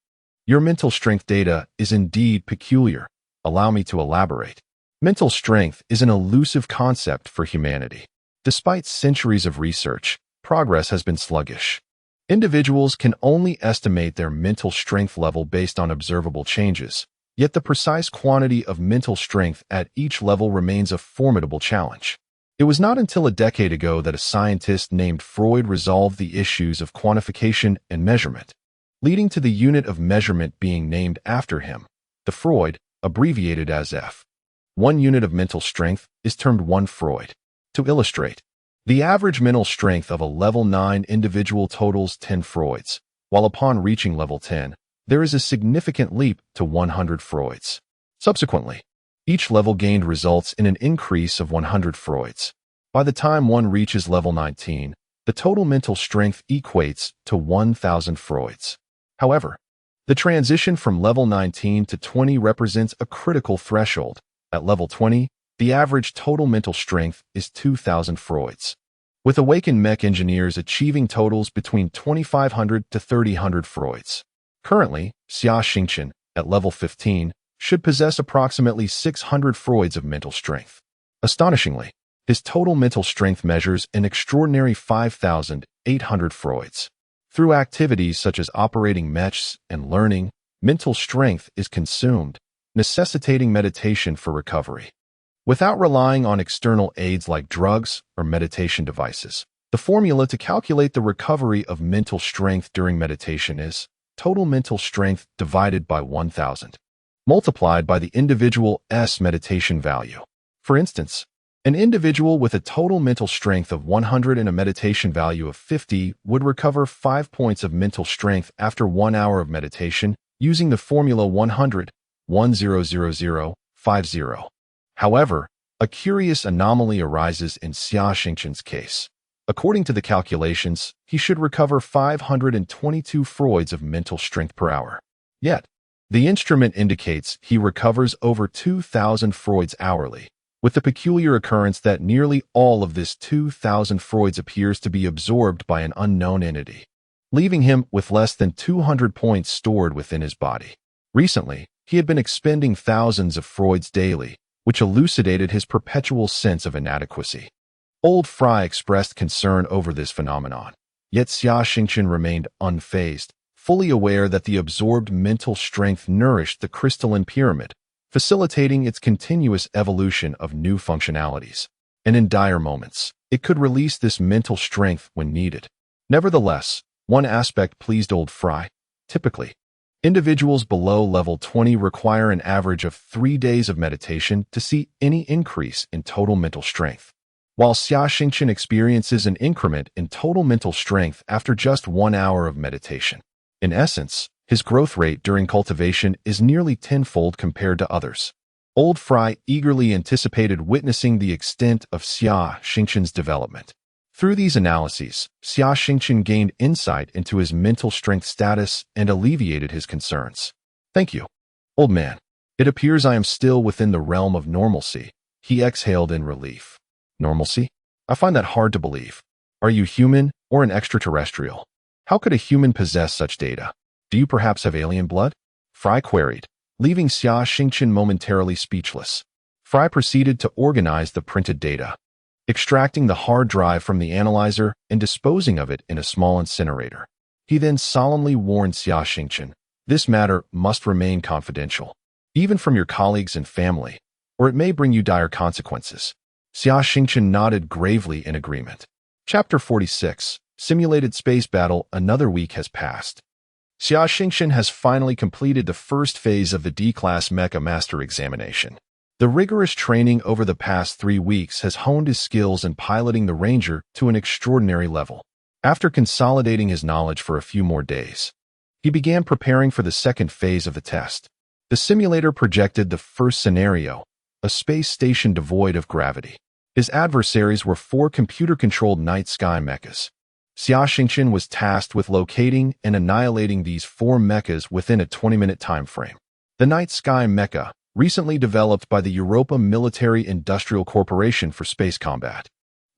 Your mental strength data is indeed peculiar. Allow me to elaborate. Mental strength is an elusive concept for humanity. Despite centuries of research, progress has been sluggish. Individuals can only estimate their mental strength level based on observable changes, yet the precise quantity of mental strength at each level remains a formidable challenge. It was not until a decade ago that a scientist named Freud resolved the issues of quantification and measurement. leading to the unit of measurement being named after him, the Freud, abbreviated as F. One unit of mental strength is termed 1 Freud. To illustrate, the average mental strength of a level 9 individual totals 10 Freuds, while upon reaching level 10, there is a significant leap to 100 Freuds. Subsequently, each level gained results in an increase of 100 Freuds. By the time one reaches level 19, the total mental strength equates to 1,000 Freuds. However, the transition from level 19 to 20 represents a critical threshold. At level 20, the average total mental strength is 2,000 Freuds, with awakened mech engineers achieving totals between 2,500 to 3,000 Freuds. Currently, Xia Xingchen, at level 15, should possess approximately 600 Freuds of mental strength. Astonishingly, his total mental strength measures an extraordinary 5,800 Freuds. Through activities such as operating mechs and learning, mental strength is consumed, necessitating meditation for recovery. Without relying on external aids like drugs or meditation devices, the formula to calculate the recovery of mental strength during meditation is total mental strength divided by 1,000, multiplied by the individual meditation value. For instance, an individual with a total mental strength of 100 and a meditation value of 50 would recover 5 points of mental strength after 1 hour of meditation using the formula 100, 100050. However, a curious anomaly arises in Xia Xingchen's case. According to the calculations, he should recover 522 Freuds of mental strength per hour. Yet, the instrument indicates he recovers over 2,000 Freuds hourly, with the peculiar occurrence that nearly all of this 2,000 Freuds appears to be absorbed by an unknown entity, leaving him with less than 200 points stored within his body. Recently, he had been expending thousands of Freuds daily, which elucidated his perpetual sense of inadequacy. Old Fry expressed concern over this phenomenon, yet Xia Xingchen remained unfazed, fully aware that the absorbed mental strength nourished the crystalline pyramid, facilitating its continuous evolution of new functionalities. And in dire moments, it could release this mental strength when needed. Nevertheless, one aspect pleased old Fry. Typically, individuals below level 20 require an average of 3 days of meditation to see any increase in total mental strength, while Xia Xingchen experiences an increment in total mental strength after just 1 hour of meditation. In essence, his growth rate during cultivation is nearly tenfold compared to others. Old Fry eagerly anticipated witnessing the extent of Xia Xingchen's development. Through these analyses, Xia Xingchen gained insight into his mental strength status and alleviated his concerns. "Thank you, old man. It appears I am still within the realm of normalcy," he exhaled in relief. "Normalcy? I find that hard to believe. Are you human or an extraterrestrial? How could a human possess such data? Do you perhaps have alien blood?" Fry queried, leaving Xia Xingchen momentarily speechless. Fry proceeded to organize the printed data, extracting the hard drive from the analyzer and disposing of it in a small incinerator. He then solemnly warned Xia Xingchen, "This matter must remain confidential, even from your colleagues and family, or it may bring you dire consequences." Xia Xingchen nodded gravely in agreement. Chapter 46, Simulated Space Battle. Another week has passed. Xia Xingchen has finally completed the first phase of the D-Class Mecha Master Examination. The rigorous training over the past 3 weeks has honed his skills in piloting the Ranger to an extraordinary level. After consolidating his knowledge for a few more days, he began preparing for the second phase of the test. The simulator projected the first scenario, a space station devoid of gravity. His adversaries were 4 computer-controlled night sky mechas. Xia Xingchen was tasked with locating and annihilating these 4 mechas within a 20-minute time frame. The Night Sky Mecha, recently developed by the Europa Military Industrial Corporation for space combat,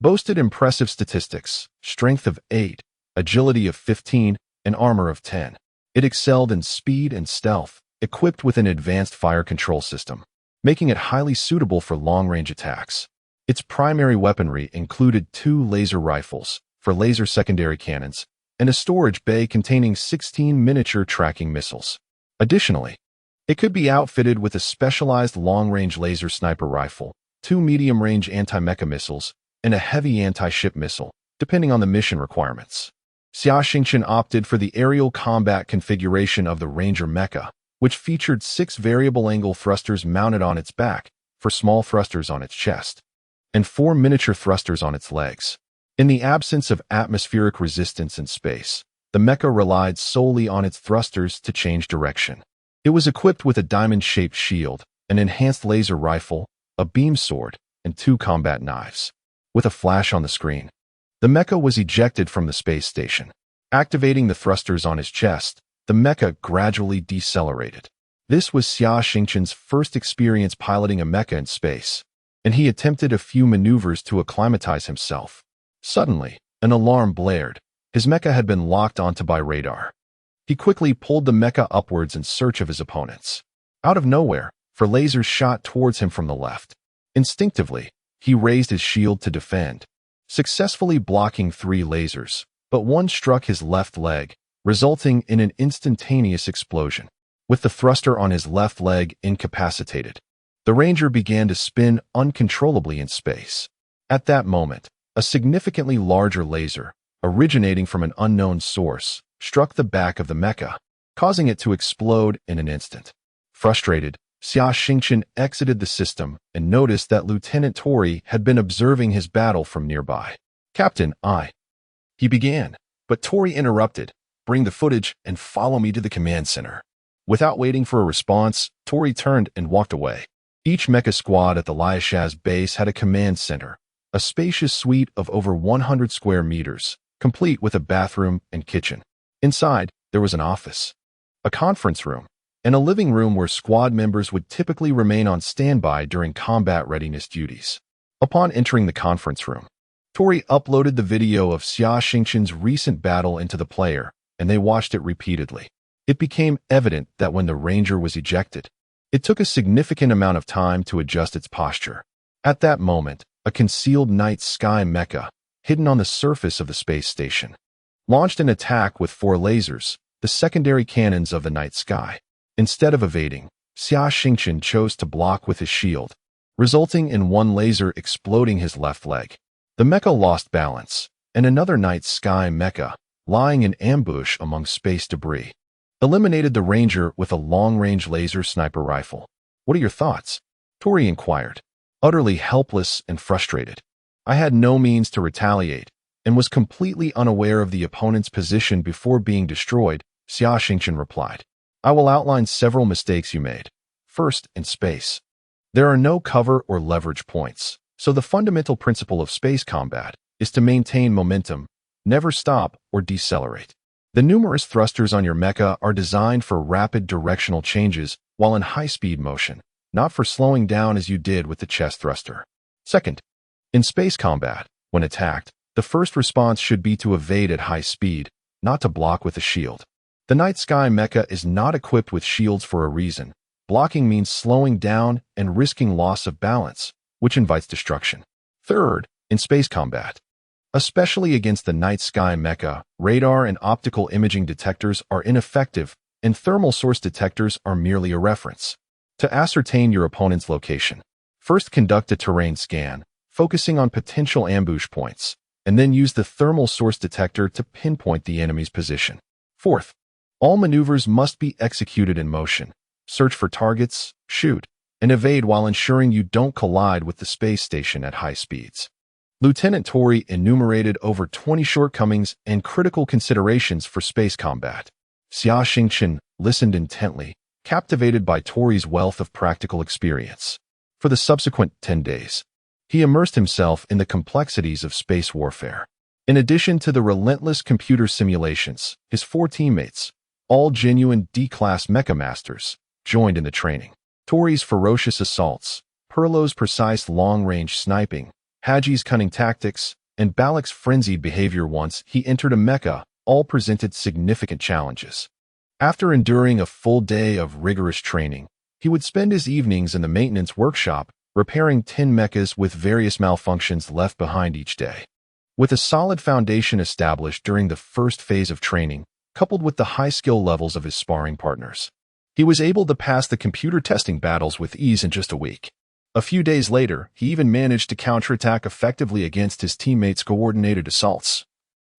boasted impressive statistics, strength of 8, agility of 15, and armor of 10. It excelled in speed and stealth, equipped with an advanced fire control system, making it highly suitable for long-range attacks. Its primary weaponry included 2 laser rifles for laser secondary cannons and a storage bay containing 16 miniature tracking missiles. Additionally, it could be outfitted with a specialized long-range laser sniper rifle, 2 medium-range anti-mecha missiles, and a heavy anti-ship missile, depending on the mission requirements. Xia Xingchen opted for the aerial combat configuration of the Ranger Mecha, which featured 6 variable angle thrusters mounted on its back, for small thrusters on its chest, and 4 miniature thrusters on its legs. In the absence of atmospheric resistance in space, the Mecha relied solely on its thrusters to change direction. It was equipped with a diamond-shaped shield, an enhanced laser rifle, a beam sword, and 2 combat knives. With a flash on the screen, the Mecha was ejected from the space station. Activating the thrusters on his chest, the Mecha gradually decelerated. This was Xia Xingchen's first experience piloting a Mecha in space, and he attempted a few maneuvers to acclimatize himself. Suddenly, an alarm blared. His Mecha had been locked onto by radar. He quickly pulled the Mecha upwards in search of his opponents. Out of nowhere, 4 lasers shot towards him from the left. Instinctively, he raised his shield to defend, successfully blocking 3 lasers, but one struck his left leg, resulting in an instantaneous explosion. With the thruster on his left leg incapacitated, the Ranger began to spin uncontrollably in space. At that moment, a significantly larger laser, originating from an unknown source, struck the back of the Mecha, causing it to explode in an instant. Frustrated, Xia Xingchen exited the system and noticed that Lieutenant Tori had been observing his battle from nearby. "Captain, he began, but Tori interrupted. "Bring the footage and follow me to the command center." Without waiting for a response, Tori turned and walked away. Each Mecha squad at the Liashaz base had a command center, a spacious suite of over 100 square meters, complete with a bathroom and kitchen. Inside, there was an office, a conference room, and a living room where squad members would typically remain on standby during combat readiness duties. Upon entering the conference room, Tori uploaded the video of Xia Xingchen's recent battle into the player, and they watched it repeatedly. It became evident that when the Ranger was ejected, it took a significant amount of time to adjust its posture. At that moment, a concealed night sky Mecha, hidden on the surface of the space station, launched an attack with 4 lasers, the secondary cannons of the night sky. Instead of evading, Xia Xingchen chose to block with his shield, resulting in one laser exploding his left leg. The Mecha lost balance, and another night sky Mecha, lying in ambush among space debris, eliminated the Ranger with a long-range laser sniper rifle. "What are your thoughts?" Tori inquired, utterly helpless and frustrated. "I had no means to retaliate, and was completely unaware of the opponent's position before being destroyed," Xia Xingchen replied. "I will outline several mistakes you made. First, in space, there are no cover or leverage points, so the fundamental principle of space combat is to maintain momentum, never stop or decelerate. The numerous thrusters on your Mecha are designed for rapid directional changes while in high-speed motion, not for slowing down as you did with the chest thruster. Second, in space combat, when attacked, the first response should be to evade at high speed, not to block with a shield. The Night Sky Mecha is not equipped with shields for a reason. Blocking means slowing down and risking loss of balance, which invites destruction. Third, in space combat, especially against the Night Sky Mecha, radar and optical imaging detectors are ineffective, and thermal source detectors are merely a reference. To ascertain your opponent's location, first conduct a terrain scan, focusing on potential ambush points, and then use the thermal source detector to pinpoint the enemy's position. Fourth, all maneuvers must be executed in motion. Search for targets, shoot, and evade while ensuring you don't collide with the space station at high speeds. Lieutenant Tori enumerated over 20 shortcomings and critical considerations for space combat. Xia Xingchen listened intently, captivated by Tori's wealth of practical experience. For the subsequent 10 days, he immersed himself in the complexities of space warfare. In addition to the relentless computer simulations, his 4 teammates, all genuine D-class Mecha masters, joined in the training. Tori's ferocious assaults, Perlo's precise long-range sniping, Haji's cunning tactics, and Balak's frenzied behavior once he entered a Mecha all presented significant challenges. After enduring a full day of rigorous training, he would spend his evenings in the maintenance workshop repairing 10 Mechas with various malfunctions left behind each day. With a solid foundation established during the first phase of training, coupled with the high skill levels of his sparring partners, he was able to pass the computer testing battles with ease in just a week. A few days later, he even managed to counterattack effectively against his teammates' coordinated assaults.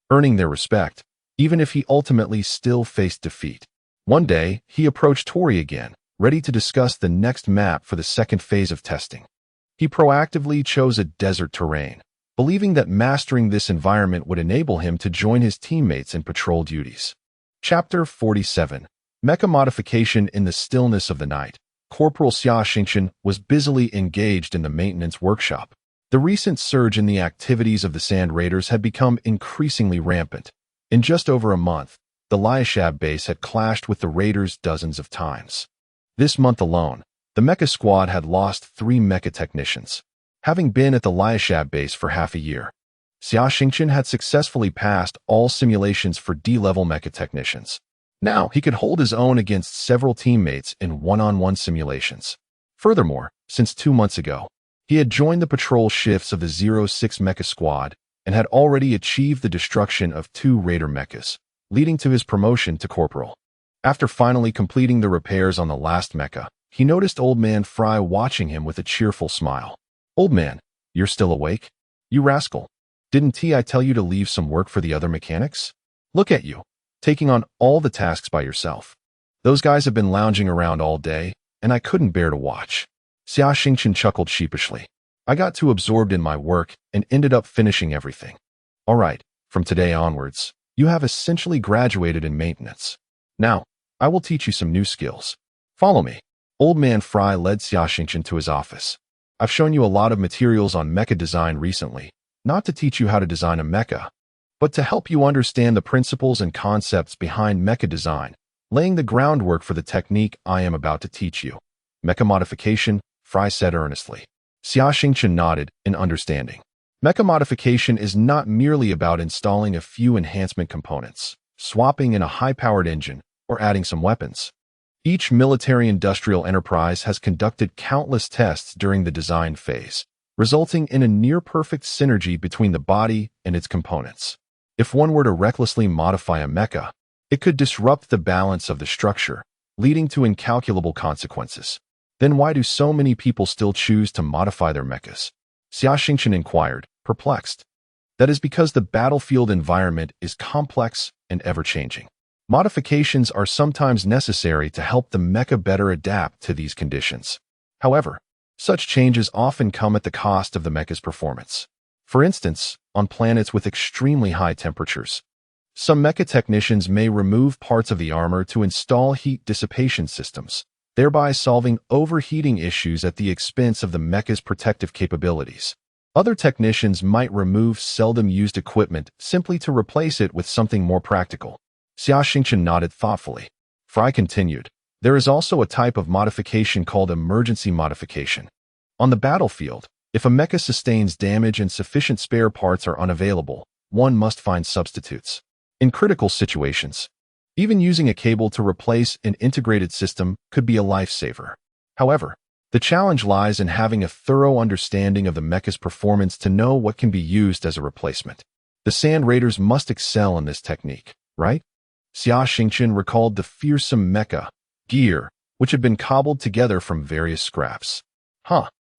Earning their respect, even if he ultimately still faced defeat. One day, he approached Tori again, ready to discuss the next map for the second phase of testing. He proactively chose a desert terrain, believing that mastering this environment would enable him to join his teammates in patrol duties. Chapter 47. Mecha Modification. In the stillness of the night, Corporal Xia Xingchen was busily engaged in the maintenance workshop. The recent surge in the activities of the Sand Raiders had become increasingly rampant. In just over a month, the Liashab base had clashed with the Raiders dozens of times. This month alone, the Mecha squad had lost 3 Mecha technicians. Having been at the Liashab base for half a year, Xia Xingchen had successfully passed all simulations for D-level Mecha technicians. Now, he could hold his own against several teammates in one-on-one simulations. Furthermore, since 2 months ago, he had joined the patrol shifts of the 06 Mecha squad and had already achieved the destruction of 2 Raider Mechas, leading to his promotion to corporal. After finally completing the repairs on the last Mecha, he noticed Old Man Fry watching him with a cheerful smile. "Old man, you're still awake? You rascal. Didn't I tell you to leave some work for the other mechanics? Look at you, taking on all the tasks by yourself. Those guys have been lounging around all day, and I couldn't bear to watch." Xia Xingchen chuckled sheepishly. "I got too absorbed in my work and ended up finishing everything. All right, from today onwards, you have essentially graduated in maintenance. Now, I will teach you some new skills. Follow me." Old Man Fry led Xia Xingchen to his office. "I've shown you a lot of materials on mecha design recently, not to teach you how to design a mecha, but to help you understand the principles and concepts behind mecha design, laying the groundwork for the technique I am about to teach you. Mecha modification," Fry said earnestly. Xia Xingchen nodded in understanding. Mecha modification is not merely about installing a few enhancement components, swapping in a high-powered engine, or adding some weapons. Each military-industrial enterprise has conducted countless tests during the design phase, resulting in a near-perfect synergy between the body and its components. If one were to recklessly modify a mecha, it could disrupt the balance of the structure, leading to incalculable consequences. Then why do so many people still choose to modify their mechas? Xia Xingchen inquired, perplexed. That is because the battlefield environment is complex and ever-changing. Modifications are sometimes necessary to help the mecha better adapt to these conditions. However, such changes often come at the cost of the mecha's performance. For instance, on planets with extremely high temperatures, some mecha technicians may remove parts of the armor to install heat dissipation systems, thereby solving overheating issues at the expense of the mecha's protective capabilities. Other technicians might remove seldom-used equipment simply to replace it with something more practical. Xia Xingchen nodded thoughtfully. Fry continued, "There is also a type of modification called emergency modification. On the battlefield, if a mecha sustains damage and sufficient spare parts are unavailable, one must find substitutes. In critical situations, even using a cable to replace an integrated system could be a lifesaver. However, the challenge lies in having a thorough understanding of the mecha's performance to know what can be used as a replacement. The Sand Raiders must excel in this technique, right?" Xia Xingchen recalled the fearsome mecha gear, which had been cobbled together from various scraps.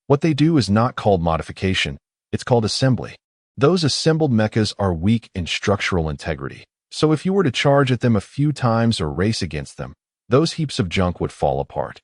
What they do is not called modification, it's called assembly. Those assembled mechas are weak in structural integrity, so if you were to charge at them a few times or race against them, those heaps of junk would fall apart.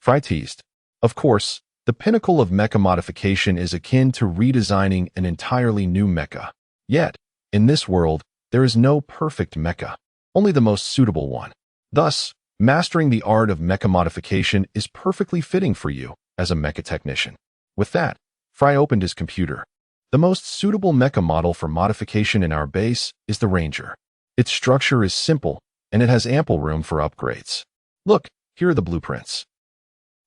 Fry teased. Of course, the pinnacle of mecha modification is akin to redesigning an entirely new mecha. Yet, in this world, there is no perfect mecha, only the most suitable one. Thus, mastering the art of mecha modification is perfectly fitting for you as a mecha technician. With that, Fry opened his computer. The most suitable mecha model for modification in our base is the Ranger. Its structure is simple, and it has ample room for upgrades. Look, here are the blueprints.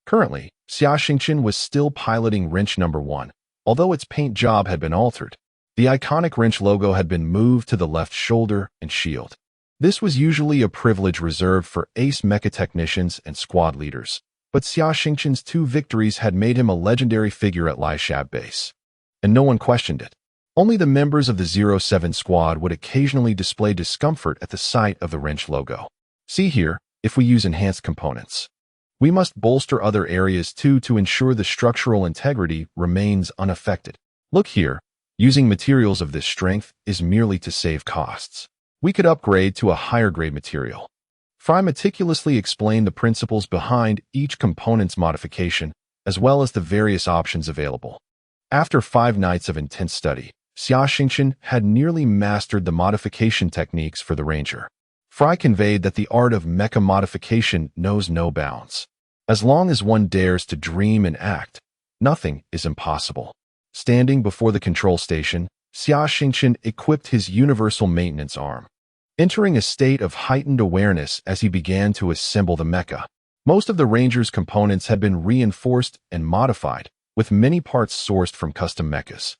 Currently, Xia Xingchen was still piloting wrench number 1, although its paint job had been altered. The iconic wrench logo had been moved to the left shoulder and shield. This was usually a privilege reserved for ace mecha technicians and squad leaders, but Xia Xingchen's 2 victories had made him a legendary figure at Liashab base, and no one questioned it. Only the members of the 07 squad would occasionally display discomfort at the sight of the wrench logo. See here, if we use enhanced components, we must bolster other areas too to ensure the structural integrity remains unaffected. Look here, using materials of this strength is merely to save costs. we could upgrade to a higher grade material. Fry meticulously explained the principles behind each component's modification, as well as the various options available. After 5 nights of intense study, Xia Xingchen had nearly mastered the modification techniques for the Ranger. Fry conveyed that the art of mecha modification knows no bounds. As long as one dares to dream and act, nothing is impossible. Standing before the control station, Xia Xingchen equipped his universal maintenance arm, entering a state of heightened awareness as he began to assemble the mecha. Most of the Ranger's components had been reinforced and modified, with many parts sourced from custom mechas.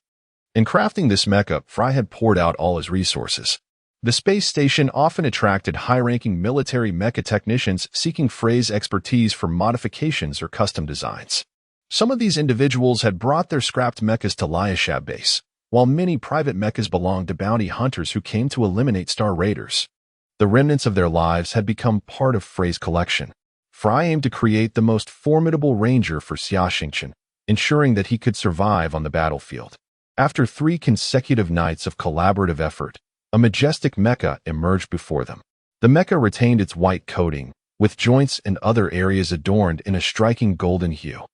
In crafting this mecha, Fry had poured out all his resources. The space station often attracted high-ranking military mecha technicians seeking Frey's expertise for modifications or custom designs. Some of these individuals had brought their scrapped mechas to Liashab base, while many private mechas belonged to bounty hunters who came to eliminate Star Raiders. The remnants of their lives had become part of Frey's collection. Fry aimed to create the most formidable Ranger for Xia Xingchen, ensuring that he could survive on the battlefield. After 3 consecutive nights of collaborative effort, a majestic mecha emerged before them. The mecha retained its white coating, with joints and other areas adorned in a striking golden hue.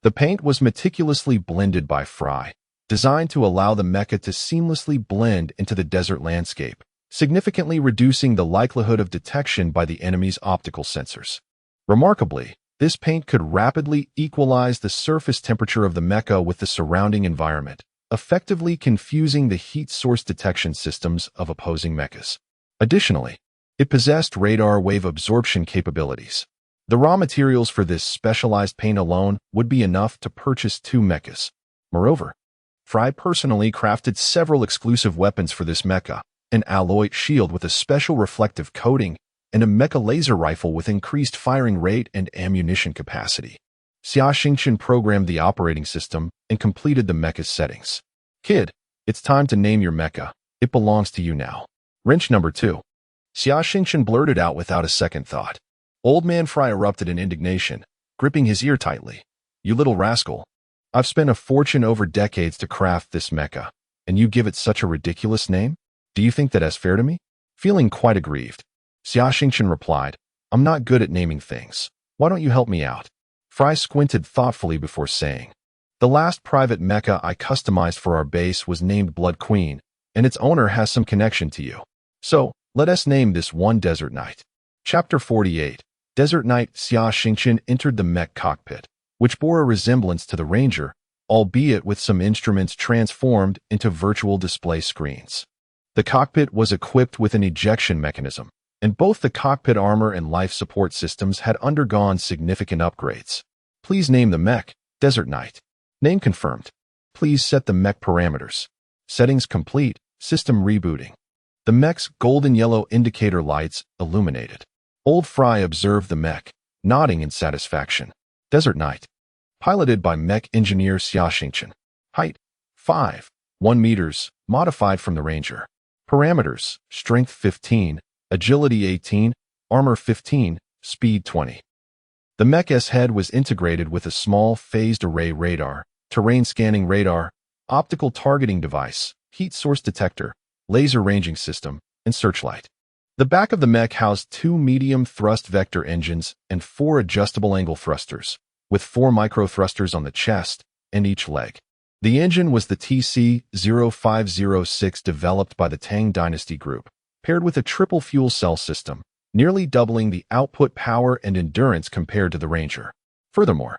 The paint was meticulously blended by Fry, designed to allow the mecha to seamlessly blend into the desert landscape, significantly reducing the likelihood of detection by the enemy's optical sensors. Remarkably, this paint could rapidly equalize the surface temperature of the mecha with the surrounding environment, effectively confusing the heat source detection systems of opposing mechas. Additionally, it possessed radar wave absorption capabilities. The raw materials for this specialized paint alone would be enough to purchase 2 mechas. Moreover, Fry personally crafted several exclusive weapons for this mecha, an alloy shield with a special reflective coating, and a mecha laser rifle with increased firing rate and ammunition capacity. Xia Xingchen programmed the operating system and completed the mecha's settings. Kid, it's time to name your mecha. It belongs to you now. Wrench number 2. Xia Xingchen blurted out without a second thought. Old Man Fry erupted in indignation, gripping his ear tightly. You little rascal. I've spent a fortune over decades to craft this mecha, and you give it such a ridiculous name? Do you think that's fair to me? Feeling quite aggrieved, Xia Xingchen replied, I'm not good at naming things. Why don't you help me out? Fry squinted thoughtfully before saying, the last private mecha I customized for our base was named Blood Queen, and its owner has some connection to you. So, let us name this one Desert Knight. Chapter 48. Desert Knight. Xia Xingchen entered the mech cockpit, which bore a resemblance to the Ranger, albeit with some instruments transformed into virtual display screens. The cockpit was equipped with an ejection mechanism, and both the cockpit armor and life support systems had undergone significant upgrades. Please name the mech, Desert Knight. Name confirmed. Please set the mech parameters. Settings complete. System rebooting. The mech's golden yellow indicator lights illuminated. Old Fry observed the mech, nodding in satisfaction. Desert Knight. Piloted by mech engineer Xia Xingchen. Height, 5.1 meters, modified from the Ranger. Parameters, strength 15, agility 18, armor 15, speed 20. The mech's head was integrated with a small phased array radar, terrain scanning radar, optical targeting device, heat source detector, laser ranging system, and searchlight. The back of the mech housed 2 medium thrust vector engines and 4 adjustable angle thrusters, with 4 micro thrusters on the chest and each leg. The engine was the TC-0506 developed by the Tang Dynasty Group, paired with a triple fuel cell system, nearly doubling the output power and endurance compared to the Ranger. Furthermore,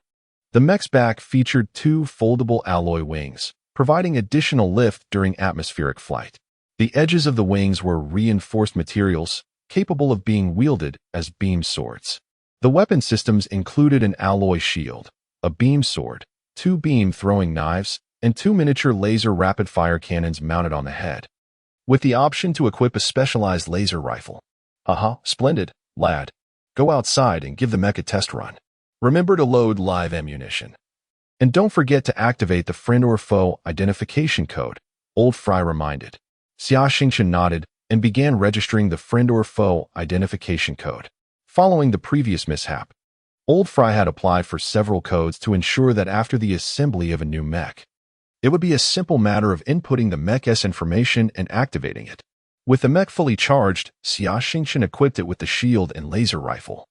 the mech's back featured 2 foldable alloy wings, providing additional lift during atmospheric flight. The edges of the wings were reinforced materials, capable of being wielded as beam swords. The weapon systems included an alloy shield, a beam sword, 2 beam-throwing knives, and 2 miniature laser rapid-fire cannons mounted on the head, with the option to equip a specialized laser rifle. Splendid, lad. Go outside and give the mech a test run. Remember to load live ammunition. And don't forget to activate the friend or foe identification code, Old Fry reminded. Xia Xingchen nodded and began registering the friend or foe identification code. Following the previous mishap, Old Fry had applied for several codes to ensure that after the assembly of a new mech, it would be a simple matter of inputting the mech's information and activating it. With the mech fully charged, Xia Xingchen equipped it with the shield and laser rifle.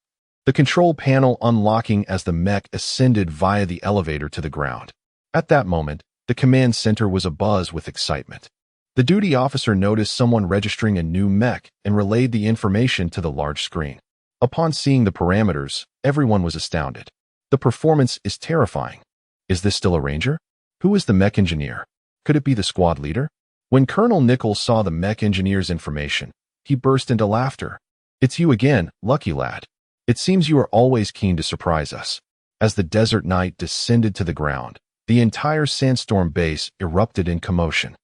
The control panel unlocking as the mech ascended via the elevator to the ground. At that moment, the command center was abuzz with excitement. The duty officer noticed someone registering a new mech and relayed the information to the large screen. Upon seeing the parameters, everyone was astounded. The performance is terrifying. Is this still a ranger? Who is the mech engineer? Could it be the squad leader? When Colonel Nichols saw the mech engineer's information, he burst into laughter. It's you again, lucky lad. It seems you are always keen to surprise us. As the desert night descended to the ground, the entire sandstorm base erupted in commotion.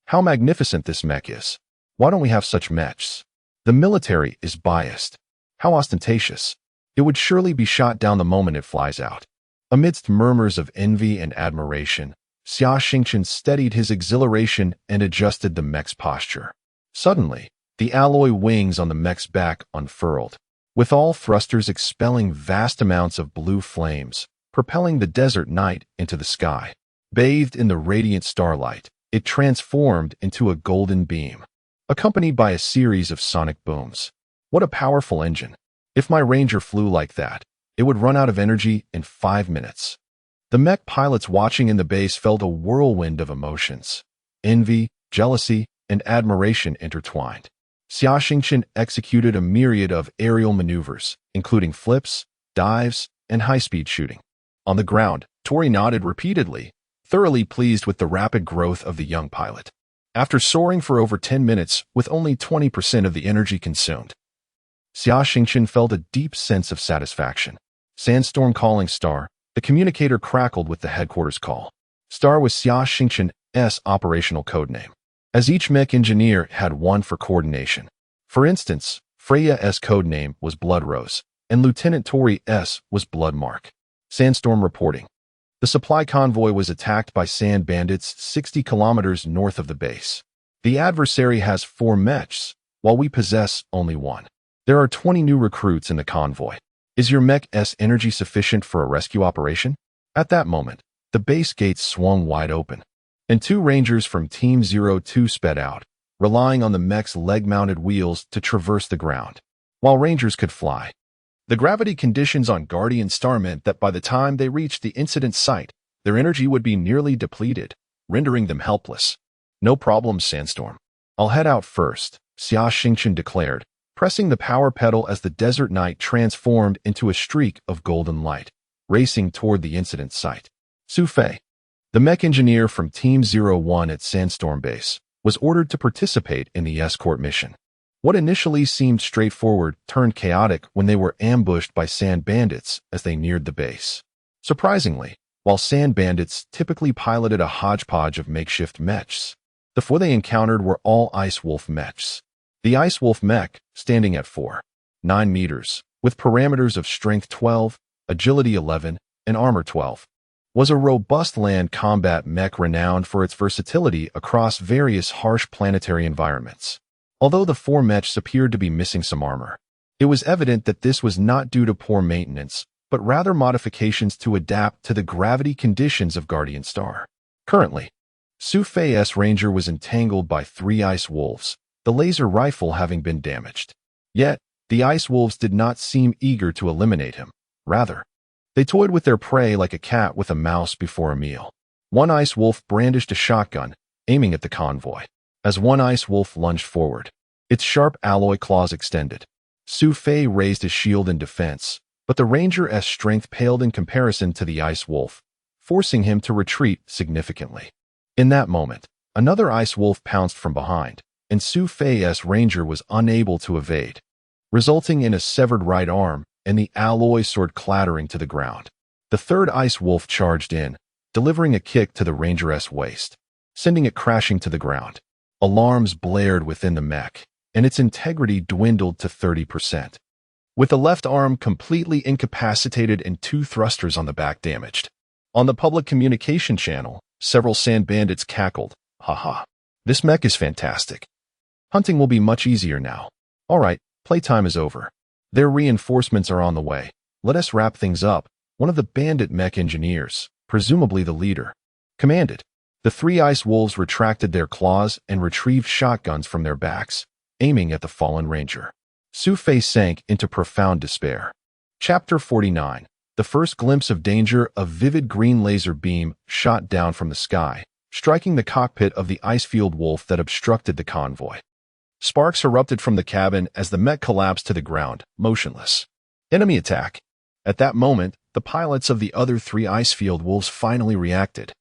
How magnificent this mech is. Why don't we have such mechs? The military is biased. How ostentatious. It would surely be shot down the moment it flies out. Amidst murmurs of envy and admiration, Xia Xingchen steadied his exhilaration and adjusted the mech's posture. Suddenly, the alloy wings on the mech's back unfurled, with all thrusters expelling vast amounts of blue flames, propelling the desert night into the sky. Bathed in the radiant starlight, it transformed into a golden beam, accompanied by a series of sonic booms. What a powerful engine. If my Ranger flew like that, it would run out of energy in 5 minutes. The mech pilots watching in the base felt a whirlwind of emotions. Envy, jealousy, and admiration intertwined. Xia Xingchen executed a myriad of aerial maneuvers, including flips, dives, and high-speed shooting. On the ground, Tori nodded repeatedly, thoroughly pleased with the rapid growth of the young pilot. After soaring for over 10 minutes with only 20% of the energy consumed, Xia Xingchen felt a deep sense of satisfaction. Sandstorm calling Star. The communicator crackled with the headquarters call. Star was Xia Xingchen's operational codename, as each mech engineer had one for coordination. For instance, Freya's codename was Blood Rose, and Lieutenant Tori's was Blood Mark. Sandstorm reporting. The supply convoy was attacked by sand bandits 60 kilometers north of the base. The adversary has 4 mechs, while we possess only 1. There are 20 new recruits in the convoy. Is your mech's energy sufficient for a rescue operation? At that moment, the base gates swung wide open, and 2 rangers from Team 02 sped out, relying on the mech's leg-mounted wheels to traverse the ground, while rangers could fly. The gravity conditions on Guardian Star meant that by the time they reached the incident site, their energy would be nearly depleted, rendering them helpless. No problem, Sandstorm. I'll head out first, Xia Xingchen declared, pressing the power pedal as the desert night transformed into a streak of golden light, racing toward the incident site. Su Fei, the mech engineer from Team 01 at Sandstorm Base, was ordered to participate in the escort mission. What initially seemed straightforward turned chaotic when they were ambushed by sand bandits as they neared the base. Surprisingly, while sand bandits typically piloted a hodgepodge of makeshift mechs, the 4 they encountered were all Ice Wolf mechs. The Ice Wolf mech, standing at 4.9 meters, with parameters of strength 12, agility 11, and armor 12, was a robust land combat mech renowned for its versatility across various harsh planetary environments. Although the 4 mechs appeared to be missing some armor, it was evident that this was not due to poor maintenance, but rather modifications to adapt to the gravity conditions of Guardian Star. Currently, Su Fei's Ranger was entangled by 3 Ice Wolves, the laser rifle having been damaged. Yet, the Ice Wolves did not seem eager to eliminate him. Rather, they toyed with their prey like a cat with a mouse before a meal. One Ice Wolf brandished a shotgun, aiming at the convoy. As one Ice Wolf lunged forward, its sharp alloy claws extended. Su Fei raised his shield in defense, but the Ranger's strength paled in comparison to the Ice Wolf, forcing him to retreat significantly. In that moment, another Ice Wolf pounced from behind, and Su Fei's Ranger was unable to evade, resulting in a severed right arm and the alloy sword clattering to the ground. The third Ice Wolf charged in, delivering a kick to the Ranger's waist, sending it crashing to the ground. Alarms blared within the mech, and its integrity dwindled to 30%. With the left arm completely incapacitated and 2 thrusters on the back damaged. On the public communication channel, several sand bandits cackled. Haha. This mech is fantastic. Hunting will be much easier now. Alright, playtime is over. Their reinforcements are on the way. Let us wrap things up, one of the bandit mech engineers, presumably the leader, commanded. The 3 Ice Wolves retracted their claws and retrieved shotguns from their backs, aiming at the fallen ranger. Su Fei sank into profound despair. Chapter 49. The first glimpse of danger. A vivid green laser beam shot down from the sky, striking the cockpit of the ice-field wolf that obstructed the convoy. Sparks erupted from the cabin as the Mech collapsed to the ground, motionless. Enemy attack. At that moment, the pilots of the other 3 ice-field wolves finally reacted.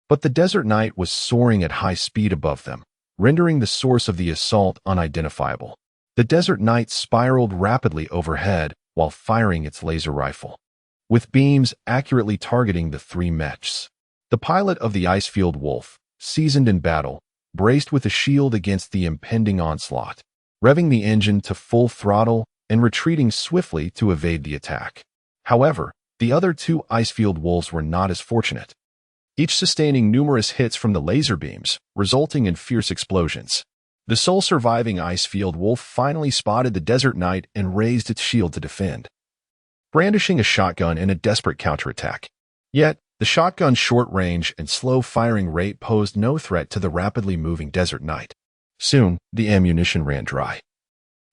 But the Desert Knight was soaring at high speed above them, rendering the source of the assault unidentifiable. The Desert Knight spiraled rapidly overhead while firing its laser rifle, with beams accurately targeting the 3 mechs. The pilot of the ice-field wolf, seasoned in battle, braced with a shield against the impending onslaught, revving the engine to full throttle and retreating swiftly to evade the attack. However, the other 2 ice-field wolves were not as fortunate, each sustaining numerous hits from the laser beams, resulting in fierce explosions. The sole surviving ice-field wolf finally spotted the Desert Knight and raised its shield to defend, brandishing a shotgun in a desperate counterattack. Yet, the shotgun's short range and slow firing rate posed no threat to the rapidly moving Desert Knight. Soon, the ammunition ran dry,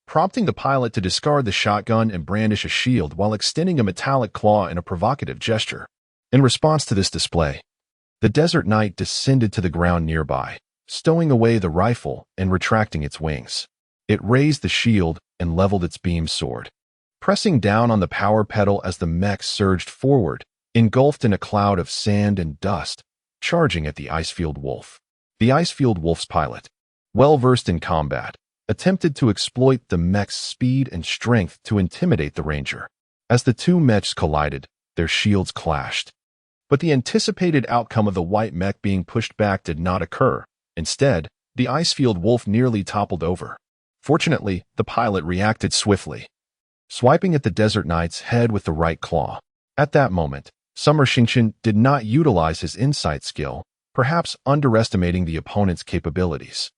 prompting the pilot to discard the shotgun and brandish a shield while extending a metallic claw in a provocative gesture. In response to this display, the Desert Knight descended to the ground nearby, stowing away the rifle and retracting its wings. It raised the shield and leveled its beam sword, pressing down on the power pedal as the mech surged forward, engulfed in a cloud of sand and dust, charging at the ice-field wolf. The ice-field wolf's pilot, well-versed in combat, attempted to exploit the mech's speed and strength to intimidate the ranger. As the 2 mechs collided, their shields clashed. But the anticipated outcome of the white mech being pushed back did not occur. Instead, the ice-field wolf nearly toppled over. Fortunately, the pilot reacted swiftly, swiping at the Desert Knight's head with the right claw. At that moment, Xia Xingchen did not utilize his insight skill, perhaps underestimating the opponent's capabilities.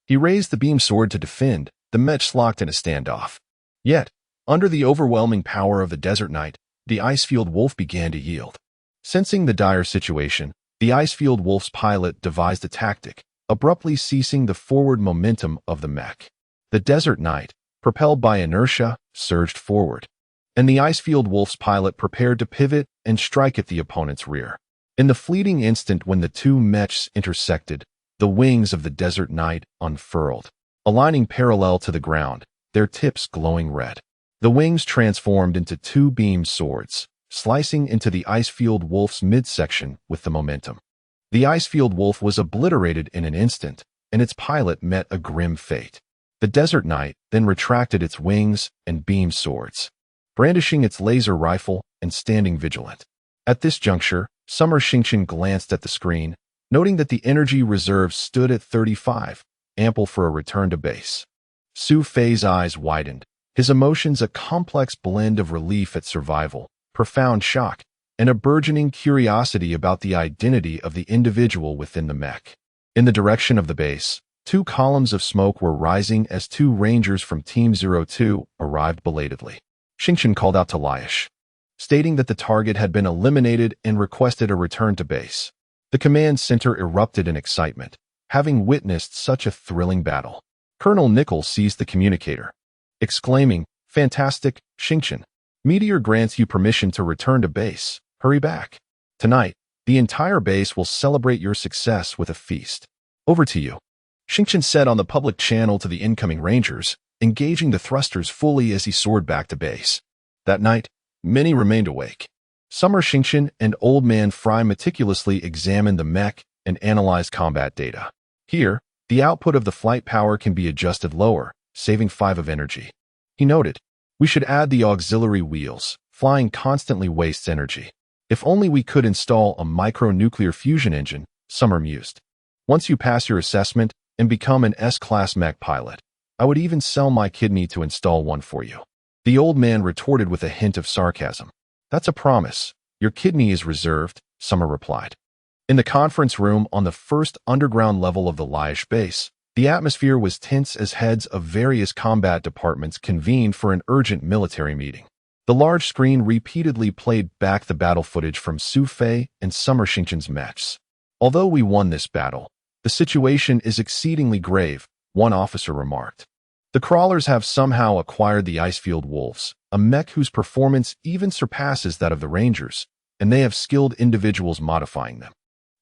He raised the beam sword to defend, the mechs locked in a standoff. Yet, under the overwhelming power of the Desert Knight, the ice-field wolf began to yield. Sensing the dire situation, the ice-field wolf's pilot devised a tactic, abruptly ceasing the forward momentum of the mech. The Desert Knight, propelled by inertia, surged forward, and the ice-field wolf's pilot prepared to pivot and strike at the opponent's rear. In the fleeting instant when the 2 mechs intersected, the wings of the Desert Knight unfurled, aligning parallel to the ground, their tips glowing red. The wings transformed into 2 beam swords, slicing into the ice-field wolf's midsection with the momentum. The ice-field wolf was obliterated in an instant, and its pilot met a grim fate. The Desert Knight then retracted its wings and beam swords, brandishing its laser rifle and standing vigilant. At this juncture, Xia Xingchen glanced at the screen, noting that the energy reserve stood at 35, ample for a return to base. Su Fei's eyes widened, his emotions a complex blend of relief at survival, profound shock, and a burgeoning curiosity about the identity of the individual within the mech. In the direction of the base, 2 columns of smoke were rising as 2 rangers from Team 02 arrived belatedly. Xingchen called out to Laish, stating that the target had been eliminated and requested a return to base. The command center erupted in excitement, having witnessed such a thrilling battle. Colonel Nichols seized the communicator, exclaiming, "Fantastic, Xingchen. Meteor grants you permission to return to base. Hurry back. Tonight, the entire base will celebrate your success with a feast. Over to you." Xingchen said on the public channel to the incoming rangers, engaging the thrusters fully as he soared back to base. That night, many remained awake. Xia Xingchen and Old Man Fry meticulously examined the mech and analyzed combat data. Here, the output of the flight power can be adjusted lower, saving 5 of energy. He noted, "We should add the auxiliary wheels. Flying constantly wastes energy. If only we could install a micro-nuclear fusion engine," Xia mused. "Once you pass your assessment and become an S-class mech pilot, I would even sell my kidney to install one for you." The old man retorted with a hint of sarcasm. "That's a promise. Your kidney is reserved," Xia replied. In the conference room on the first underground level of the Laish base, the atmosphere was tense as heads of various combat departments convened for an urgent military meeting. The large screen repeatedly played back the battle footage from Su Fei and Xia Xingchen's mechs. "Although we won this battle, the situation is exceedingly grave," one officer remarked. The crawlers have somehow acquired the Icefield Wolves, a mech whose performance even surpasses that of the Rangers, and they have skilled individuals modifying them.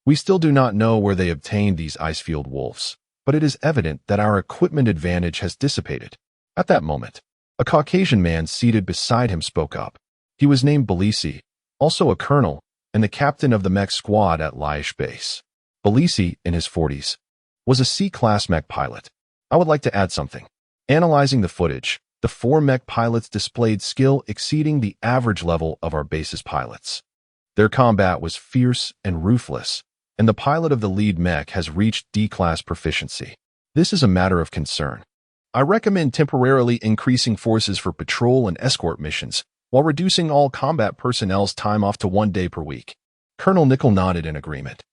We still do not know where they obtained these Icefield Wolves, but it is evident that our equipment advantage has dissipated. At that moment, a Caucasian man seated beside him spoke up. He was named Belisi, also a colonel, and the captain of the mech squad at Laish Base. Belisi, in his 40s, was a C-class mech pilot. I would like to add something. Analyzing the footage, the 4 mech pilots displayed skill exceeding the average level of our base's pilots. Their combat was fierce and ruthless, and the pilot of the lead mech has reached D-class proficiency. This is a matter of concern. I recommend temporarily increasing forces for patrol and escort missions, while reducing all combat personnel's time off to 1 day per week. Colonel Nickel nodded in agreement.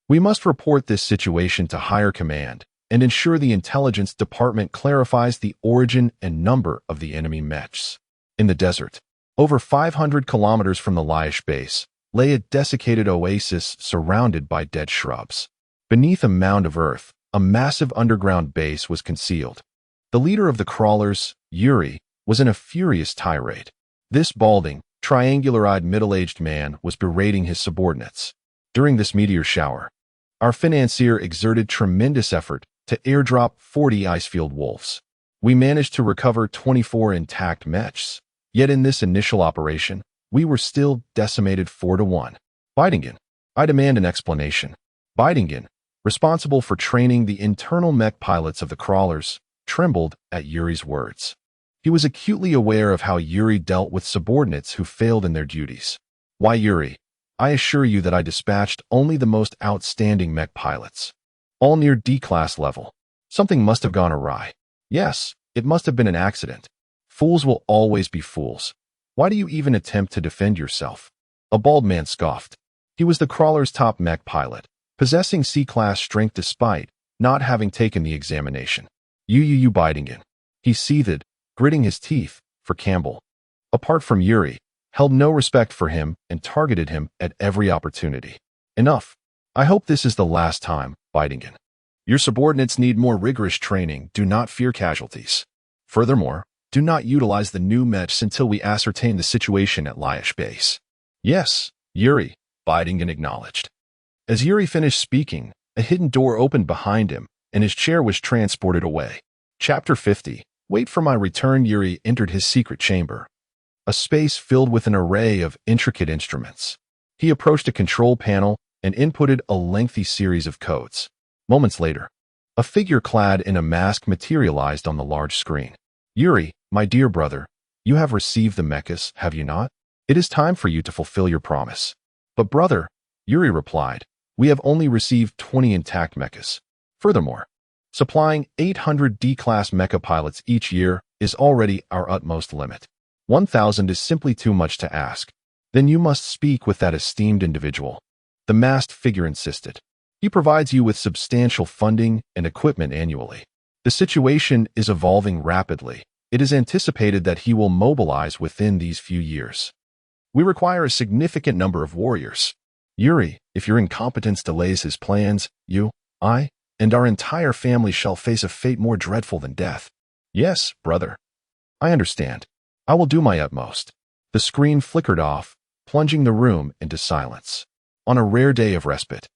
We must report this situation to higher command and ensure the intelligence department clarifies the origin and number of the enemy mechs. In the desert, over 500 kilometers from the Laish base, lay a desiccated oasis surrounded by dead shrubs. Beneath a mound of earth, a massive underground base was concealed. The leader of the crawlers, Yuri, was in a furious tirade. This balding, triangular-eyed middle-aged man was berating his subordinates. During this meteor shower, our financier exerted tremendous effort to airdrop 40 Icefield Wolves. We managed to recover 24 intact mechs, yet in this initial operation, we were still decimated 4-1. Beidingen, I demand an explanation. Beidingen, responsible for training the internal mech pilots of the crawlers, trembled at Yuri's words. He was acutely aware of how Yuri dealt with subordinates who failed in their duties. Why, Yuri, I assure you that I dispatched only the most outstanding mech pilots, all near D-class level. Something must have gone awry. Yes, it must have been an accident. Fools will always be fools. Why do you even attempt to defend yourself? A bald man scoffed. He was the crawler's top mech pilot, possessing C-class strength despite not having taken the examination. You Beidingen. He seethed, gritting his teeth, for Campbell, apart from Yuri, held no respect for him and targeted him at every opportunity. Enough. I hope this is the last time, Beidingen. Your subordinates need more rigorous training. Do not fear casualties. Furthermore, do not utilize the new mechs until we ascertain the situation at Laish Base. Yes, Yuri, Beidingen acknowledged. As Yuri finished speaking, a hidden door opened behind him, and his chair was transported away. Chapter 50. Wait for my return. Yuri entered his secret chamber, a space filled with an array of intricate instruments. He approached a control panel and inputted a lengthy series of codes. Moments later, a figure clad in a mask materialized on the large screen. Yuri, my dear brother, you have received the mechas, have you not? It is time for you to fulfill your promise. But brother, Yuri replied, we have only received 20 intact mechas. Furthermore, supplying 800 D-class mecha pilots each year is already our utmost limit. 1,000 is simply too much to ask. Then you must speak with that esteemed individual. The masked figure insisted. He provides you with substantial funding and equipment annually. The situation is evolving rapidly. It is anticipated that he will mobilize within these few years. We require a significant number of warriors. Yuri, if your incompetence delays his plans, you, I, and our entire family shall face a fate more dreadful than death. Yes, brother. I understand. I will do my utmost. The screen flickered off, plunging the room into silence. On a rare day of respite,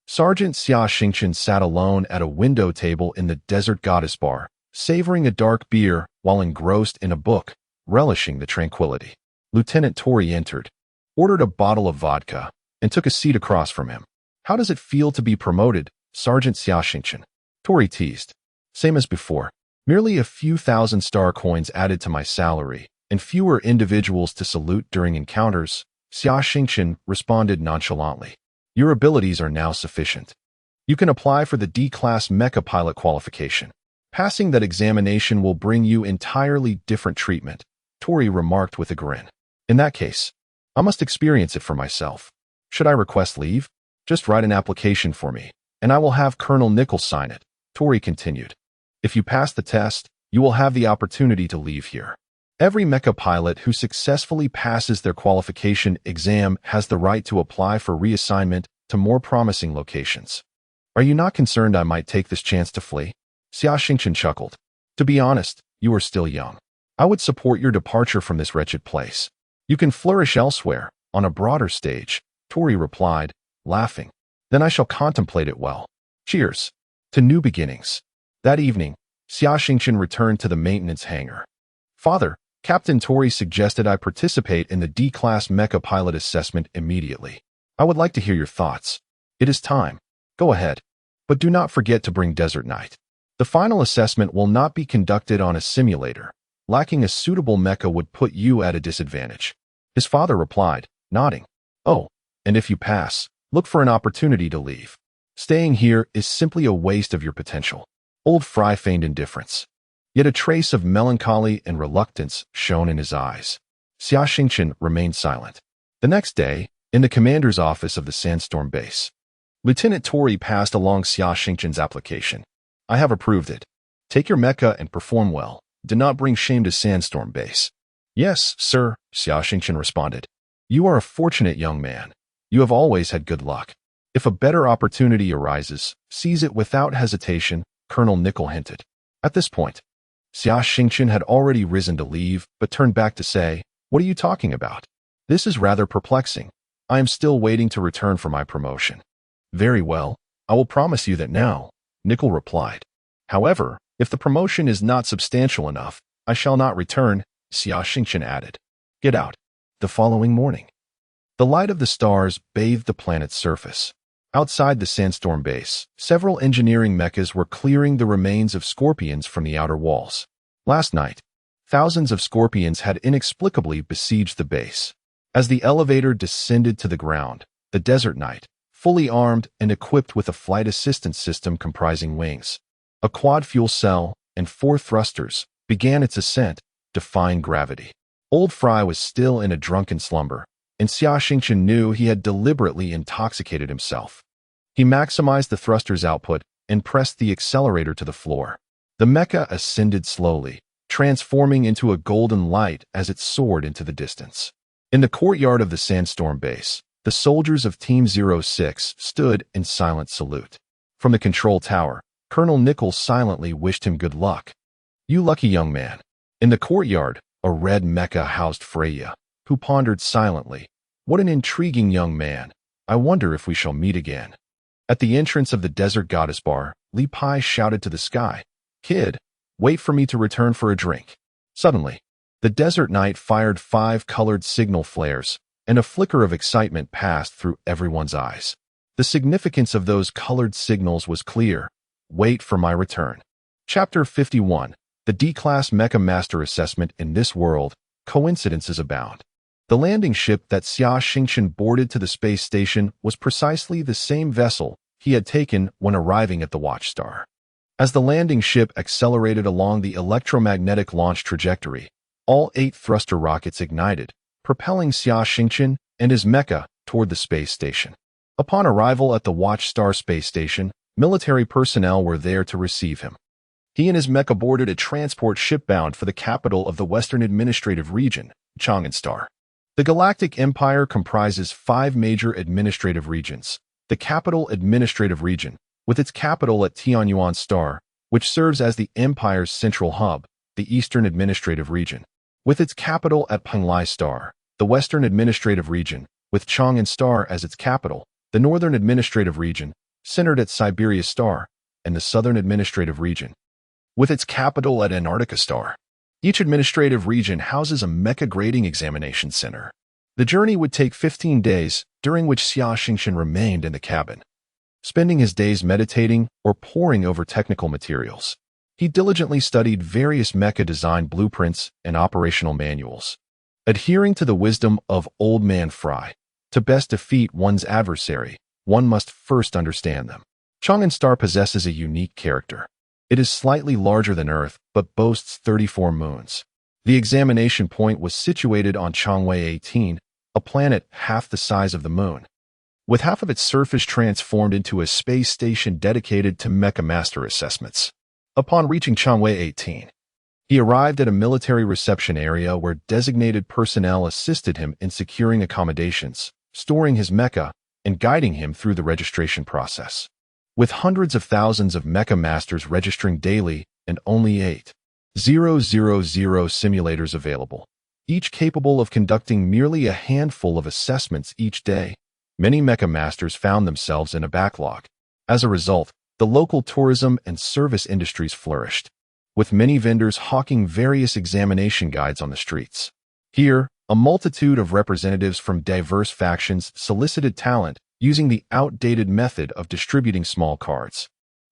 Sergeant Xia Xingchen sat alone at a window table in the Desert Goddess Bar, savoring a dark beer while engrossed in a book, relishing the tranquility. Lieutenant Tori entered, ordered a bottle of vodka, and took a seat across from him. How does it feel to be promoted, Sergeant Xia Xingchen? Tori teased. Same as before. Merely a few thousand star coins added to my salary, and fewer individuals to salute during encounters, Xia Xingchen responded nonchalantly. Your abilities are now sufficient. You can apply for the D-class mecha pilot qualification. Passing that examination will bring you entirely different treatment, Tori remarked with a grin. In that case, I must experience it for myself. Should I request leave? Just write an application for me, and I will have Colonel Nichols sign it, Tori continued. If you pass the test, you will have the opportunity to leave here. Every mecha pilot who successfully passes their qualification exam has the right to apply for reassignment to more promising locations. Are you not concerned I might take this chance to flee? Xia Xingchen chuckled. To be honest, you are still young. I would support your departure from this wretched place. You can flourish elsewhere, on a broader stage, Tori replied, laughing. Then I shall contemplate it well. Cheers. To new beginnings. That evening, Xia Xingchen returned to the maintenance hangar. Father, Captain Tori suggested I participate in the D-Class Mecha pilot assessment immediately. I would like to hear your thoughts. It is time. Go ahead. But do not forget to bring Desert Knight. The final assessment will not be conducted on a simulator. Lacking a suitable mecha would put you at a disadvantage. His father replied, nodding. Oh, and if you pass, look for an opportunity to leave. Staying here is simply a waste of your potential. Old Fry feigned indifference. Yet a trace of melancholy and reluctance shone in his eyes. Xia Xingchen remained silent. The next day, in the commander's office of the Sandstorm base, Lieutenant Tori passed along Xia Xingchen's application. I have approved it. Take your mecha and perform well. Do not bring shame to Sandstorm base. Yes, sir, Xia Xingchen responded. You are a fortunate young man. You have always had good luck. If a better opportunity arises, seize it without hesitation, Colonel Nickel hinted. At this point, Xia Xingchen had already risen to leave, but turned back to say, what are you talking about? This is rather perplexing. I am still waiting to return for my promotion. Very well, I will promise you that now, Nickel replied. However, if the promotion is not substantial enough, I shall not return, Xia Xingchen added. Get out. The following morning, the light of the stars bathed the planet's surface. Outside the Sandstorm base, several engineering mechas were clearing the remains of scorpions from the outer walls. Last night, thousands of scorpions had inexplicably besieged the base. As the elevator descended to the ground, the Desert Knight, fully armed and equipped with a flight assistance system comprising wings, a quad fuel cell, and 4 thrusters, began its ascent, defying gravity. Old Fry was still in a drunken slumber, and Xia Xingchen knew he had deliberately intoxicated himself. He maximized the thruster's output and pressed the accelerator to the floor. The mecha ascended slowly, transforming into a golden light as it soared into the distance. In the courtyard of the Sandstorm base, the soldiers of Team 06 stood in silent salute. From the control tower, Colonel Nichols silently wished him good luck. You lucky young man. In the courtyard, a red mecha housed Freya, who pondered silently. What an intriguing young man. I wonder if we shall meet again. At the entrance of the Desert Goddess Bar, Li Pai shouted to the sky, Kid, wait for me to return for a drink. Suddenly, the Desert Knight fired 5 colored signal flares, and a flicker of excitement passed through everyone's eyes. The significance of those colored signals was clear. Wait for my return. Chapter 51. The D-Class Mecha Master Assessment in this world, coincidences abound. The landing ship that Xia Xingchen boarded to the space station was precisely the same vessel he had taken when arriving at the Watchstar. As the landing ship accelerated along the electromagnetic launch trajectory, all 8 thruster rockets ignited, propelling Xia Xingchen and his mecha toward the space station. Upon arrival at the Watchstar space station, military personnel were there to receive him. He and his mecha boarded a transport ship bound for the capital of the Western Administrative Region, Chang'an. The Galactic Empire comprises 5 major administrative regions. The Capital Administrative Region, with its capital at Tianyuan Star, which serves as the Empire's central hub, the Eastern Administrative Region, with its capital at Penglai Star, the Western Administrative Region, with Chang'an Star as its capital, the Northern Administrative Region, centered at Siberia Star, and the Southern Administrative Region, with its capital at Antarctica Star. Each administrative region houses a mecha grading examination center. The journey would take 15 days, during which Xia Xingchen remained in the cabin, spending his days meditating or poring over technical materials. He diligently studied various mecha design blueprints and operational manuals. Adhering to the wisdom of Old Man Fry, to best defeat one's adversary, one must first understand them. Chang'an Star possesses a unique character. It is slightly larger than Earth, but boasts 34 moons. The examination point was situated on Chang'e 18, a planet half the size of the Moon, with half of its surface transformed into a space station dedicated to mecha master assessments. Upon reaching Chang'e 18, he arrived at a military reception area where designated personnel assisted him in securing accommodations, storing his mecha, and guiding him through the registration process. With hundreds of thousands of mecha masters registering daily and only 8 simulators available, each capable of conducting merely a handful of assessments each day. Many mecha masters found themselves in a backlog. As a result, the local tourism and service industries flourished, with many vendors hawking various examination guides on the streets. Here, a multitude of representatives from diverse factions solicited talent using the outdated method of distributing small cards,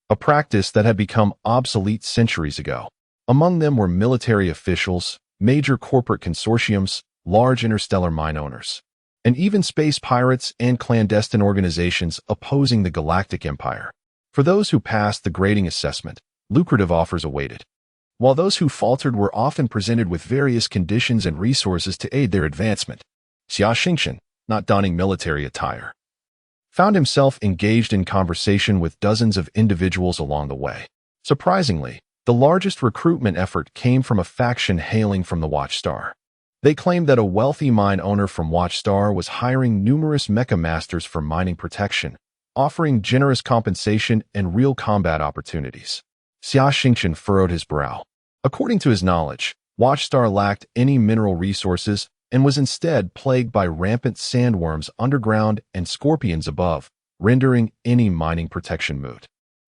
a practice that had become obsolete centuries ago. Among them were military officials, major corporate consortiums, large interstellar mine owners, and even space pirates and clandestine organizations opposing the Galactic Empire. For those who passed the grading assessment, lucrative offers awaited, while those who faltered were often presented with various conditions and resources to aid their advancement. Xia Xingchen, not donning military attire, found himself engaged in conversation with dozens of individuals along the way. Surprisingly, the largest recruitment effort came from a faction hailing from the Watchstar. They claimed that a wealthy mine owner from Watchstar was hiring numerous mecha masters for mining protection, offering generous compensation and real combat opportunities. Xia Xingchen furrowed his brow. According to his knowledge, Watchstar lacked any mineral resources and was instead plagued by rampant sandworms underground and scorpions above, rendering any mining protection moot.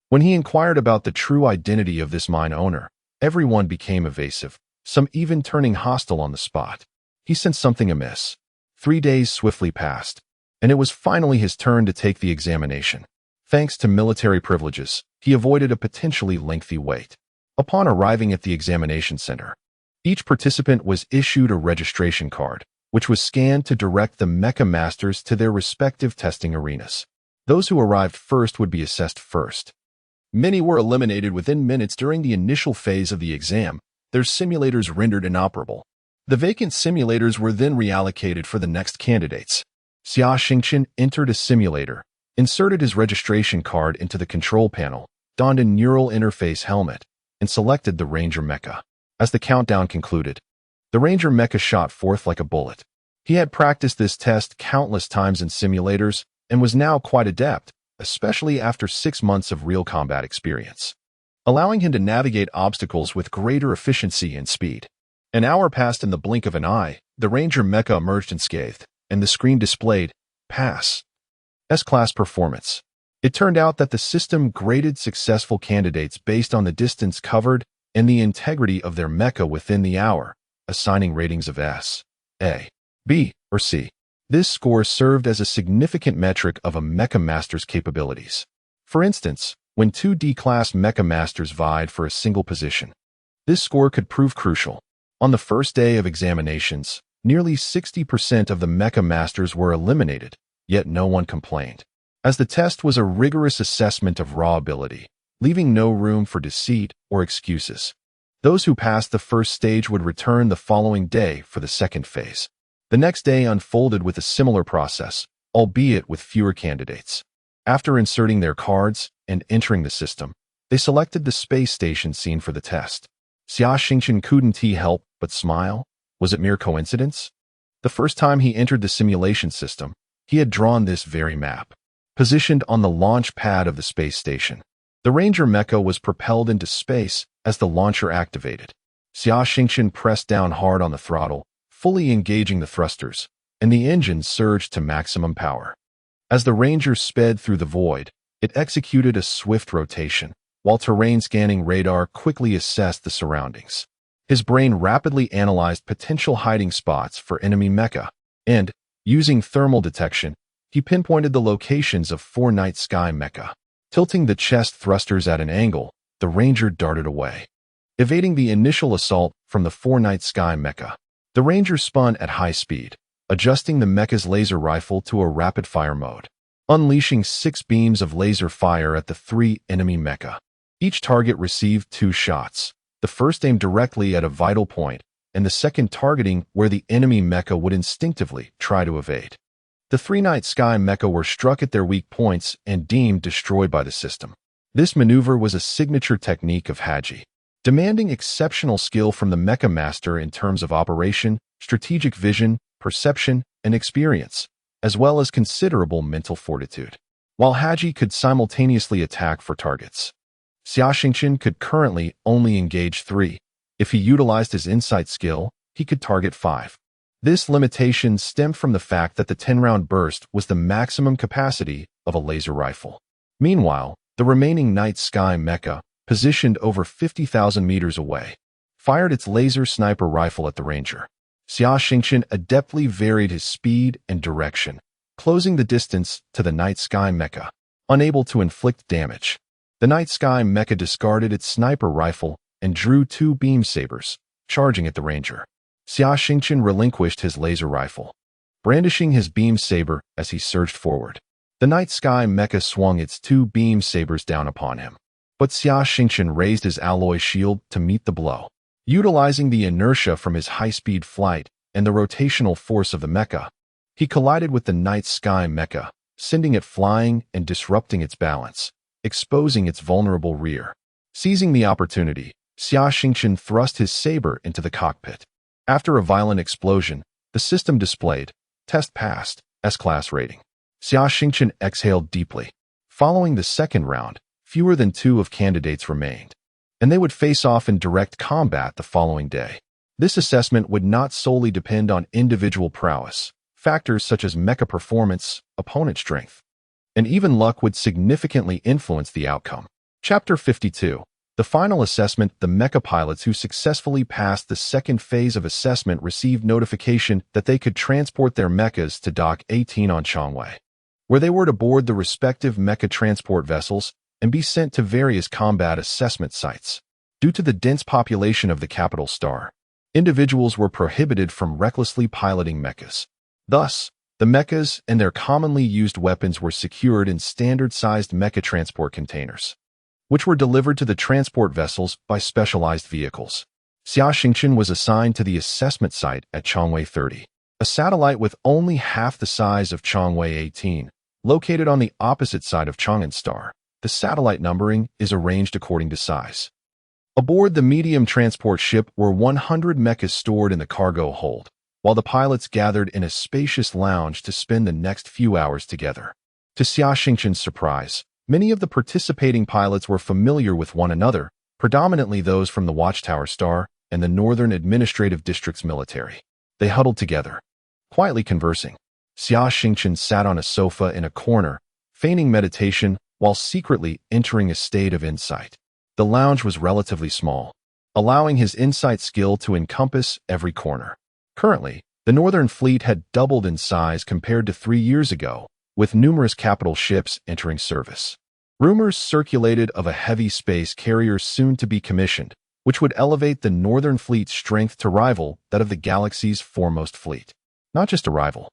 When he inquired about the true identity of this mine owner, everyone became evasive, some even turning hostile on the spot. He sensed something amiss. 3 days swiftly passed, and it was finally his turn to take the examination. Thanks to military privileges, he avoided a potentially lengthy wait. Upon arriving at the examination center, each participant was issued a registration card, which was scanned to direct the mecha masters to their respective testing arenas. Those who arrived first would be assessed first. Many were eliminated within minutes during the initial phase of the exam, their simulators rendered inoperable. The vacant simulators were then reallocated for the next candidates. Xia Xingchen entered a simulator, inserted his registration card into the control panel, donned a neural interface helmet, and selected the Ranger Mecha. As the countdown concluded, the Ranger Mecha shot forth like a bullet. He had practiced this test countless times in simulators and was now quite adept, especially after 6 months of real combat experience, allowing him to navigate obstacles with greater efficiency and speed. An hour passed in the blink of an eye, the Ranger Mecha emerged unscathed, and the screen displayed, Pass. S-Class Performance. It turned out that the system graded successful candidates based on the distance covered and the integrity of their mecha within the hour, assigning ratings of S, A, B, or C. This score served as a significant metric of a mecha master's capabilities. For instance, when 2 D-class mecha masters vied for a single position, this score could prove crucial. On the first day of examinations, nearly 60% of the mecha masters were eliminated, yet no one complained, as the test was a rigorous assessment of raw ability, leaving no room for deceit or excuses. Those who passed the first stage would return the following day for the second phase. The next day unfolded with a similar process, albeit with fewer candidates. After inserting their cards and entering the system, they selected the space station scene for the test. Xia Xingchen couldn't help but smile. Was it mere coincidence? The first time he entered the simulation system, he had drawn this very map, positioned on the launch pad of the space station. The Ranger Mecha was propelled into space as the launcher activated. Xia Xingchen pressed down hard on the throttle, fully engaging the thrusters, and the engine surged to maximum power. As the Ranger sped through the void, it executed a swift rotation, while terrain scanning radar quickly assessed the surroundings. His brain rapidly analyzed potential hiding spots for enemy mecha, and, using thermal detection, he pinpointed the locations of 4 night sky mecha. Tilting the chest thrusters at an angle, the Ranger darted away, evading the initial assault from the 4 night sky mecha. The Ranger spun at high speed, adjusting the mecha's laser rifle to a rapid-fire mode, unleashing 6 beams of laser fire at the 3 enemy mecha. Each target received 2 shots, the first aimed directly at a vital point, and the second targeting where the enemy mecha would instinctively try to evade. The 3 night sky mecha were struck at their weak points and deemed destroyed by the system. This maneuver was a signature technique of Haji, demanding exceptional skill from the mecha master in terms of operation, strategic vision, perception, and experience, as well as considerable mental fortitude. While Haji could simultaneously attack for targets, Xia Xingchen could currently only engage 3. If he utilized his insight skill, he could target 5. This limitation stemmed from the fact that the 10-round burst was the maximum capacity of a laser rifle. Meanwhile, the remaining night sky mecha, positioned over 50,000 meters away, fired its laser sniper rifle at the ranger. Xia Xingchen adeptly varied his speed and direction, closing the distance to the night sky mecha. Unable to inflict damage, the night sky mecha discarded its sniper rifle and drew 2 beam sabers, charging at the ranger. Xia Xingchen relinquished his laser rifle, brandishing his beam saber as he surged forward. The night sky mecha swung its 2 beam sabers down upon him, but Xia Xingchen raised his alloy shield to meet the blow. Utilizing the inertia from his high-speed flight and the rotational force of the mecha, he collided with the night sky mecha, sending it flying and disrupting its balance, exposing its vulnerable rear. Seizing the opportunity, Xia Xingchen thrust his saber into the cockpit. After a violent explosion, the system displayed, "Test passed, S-class rating." Xia Xingchen exhaled deeply. Following the second round, fewer than 2 of candidates remained, and they would face off in direct combat the following day. This assessment would not solely depend on individual prowess. Factors such as mecha performance, opponent strength, and even luck would significantly influence the outcome. Chapter 52. The final assessment. The mecha pilots who successfully passed the second phase of assessment received notification that they could transport their mechas to Dock 18 on Changwei, where they were to board the respective mecha transport vessels and be sent to various combat assessment sites. Due to the dense population of the capital star, individuals were prohibited from recklessly piloting mechas. Thus, the mechas and their commonly used weapons were secured in standard-sized mecha transport containers, which were delivered to the transport vessels by specialized vehicles. Xia Xingchen was assigned to the assessment site at Changwei 30, a satellite with only half the size of Changwei 18, located on the opposite side of Chang'an Star. The satellite numbering is arranged according to size. Aboard the medium transport ship were 100 mechas stored in the cargo hold, while the pilots gathered in a spacious lounge to spend the next few hours together. To Xia Xingchen's surprise, many of the participating pilots were familiar with one another, predominantly those from the Watchtower Star and the Northern Administrative District's military. They huddled together, quietly conversing. Xia Xingchen sat on a sofa in a corner, feigning meditation while secretly entering a state of insight. The lounge was relatively small, allowing his insight skill to encompass every corner. Currently, the Northern Fleet had doubled in size compared to 3 years ago, with numerous capital ships entering service. Rumors circulated of a heavy space carrier soon to be commissioned, which would elevate the Northern Fleet's strength to rival that of the galaxy's foremost fleet. Not just a rival.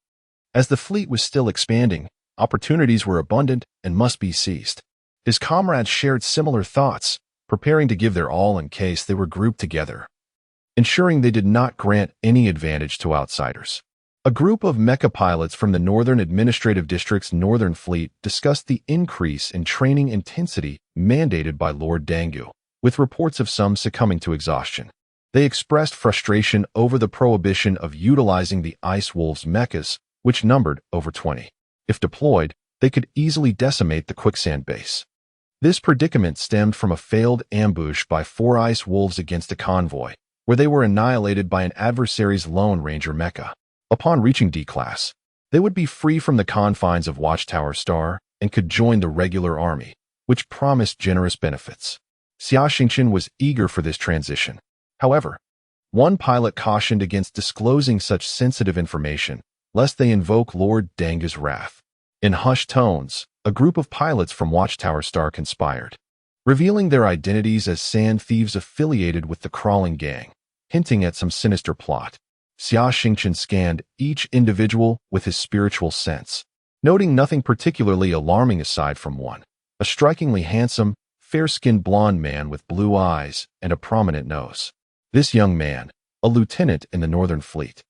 As the fleet was still expanding, opportunities were abundant and must be seized. His comrades shared similar thoughts, preparing to give their all in case they were grouped together, ensuring they did not grant any advantage to outsiders. A group of mecha pilots from the Northern Administrative District's Northern Fleet discussed the increase in training intensity mandated by Lord Dangu, with reports of some succumbing to exhaustion. They expressed frustration over the prohibition of utilizing the Ice Wolves mechas, which numbered over 20. If deployed, they could easily decimate the quicksand base. This predicament stemmed from a failed ambush by 4 Ice Wolves against a convoy, where they were annihilated by an adversary's Lone Ranger mecha. Upon reaching D-Class, they would be free from the confines of Watchtower Star and could join the regular army, which promised generous benefits. Xia Xingchen was eager for this transition. However, one pilot cautioned against disclosing such sensitive information, lest they invoke Lord Dangu's wrath. In hushed tones, a group of pilots from Watchtower Star conspired, revealing their identities as sand thieves affiliated with the crawling gang, hinting at some sinister plot. Xia Xingchen scanned each individual with his spiritual sense, noting nothing particularly alarming aside from one, a strikingly handsome, fair-skinned blonde man with blue eyes and a prominent nose. This young man, a lieutenant in the Northern Fleet,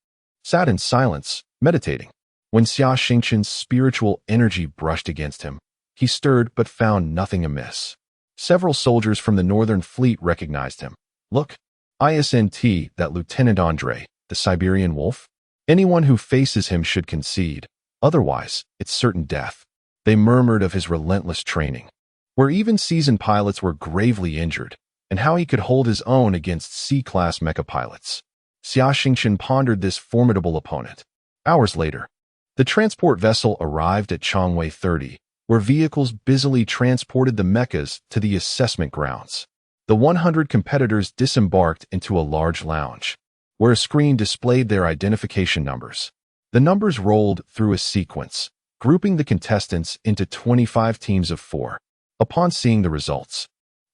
sat in silence, meditating. When Xia Xingchen's spiritual energy brushed against him, he stirred but found nothing amiss. Several soldiers from the Northern Fleet recognized him. "Look, ISNT, that Lieutenant Andre, the Siberian Wolf? Anyone who faces him should concede, otherwise it's certain death." They murmured of his relentless training, where even seasoned pilots were gravely injured, and how he could hold his own against C-class mecha pilots. Xia Xingchen pondered this formidable opponent. Hours later, the transport vessel arrived at Changwei 30, where vehicles busily transported the mechas to the assessment grounds. The 100 competitors disembarked into a large lounge, where a screen displayed their identification numbers. The numbers rolled through a sequence, grouping the contestants into 25 teams of 4. Upon seeing the results,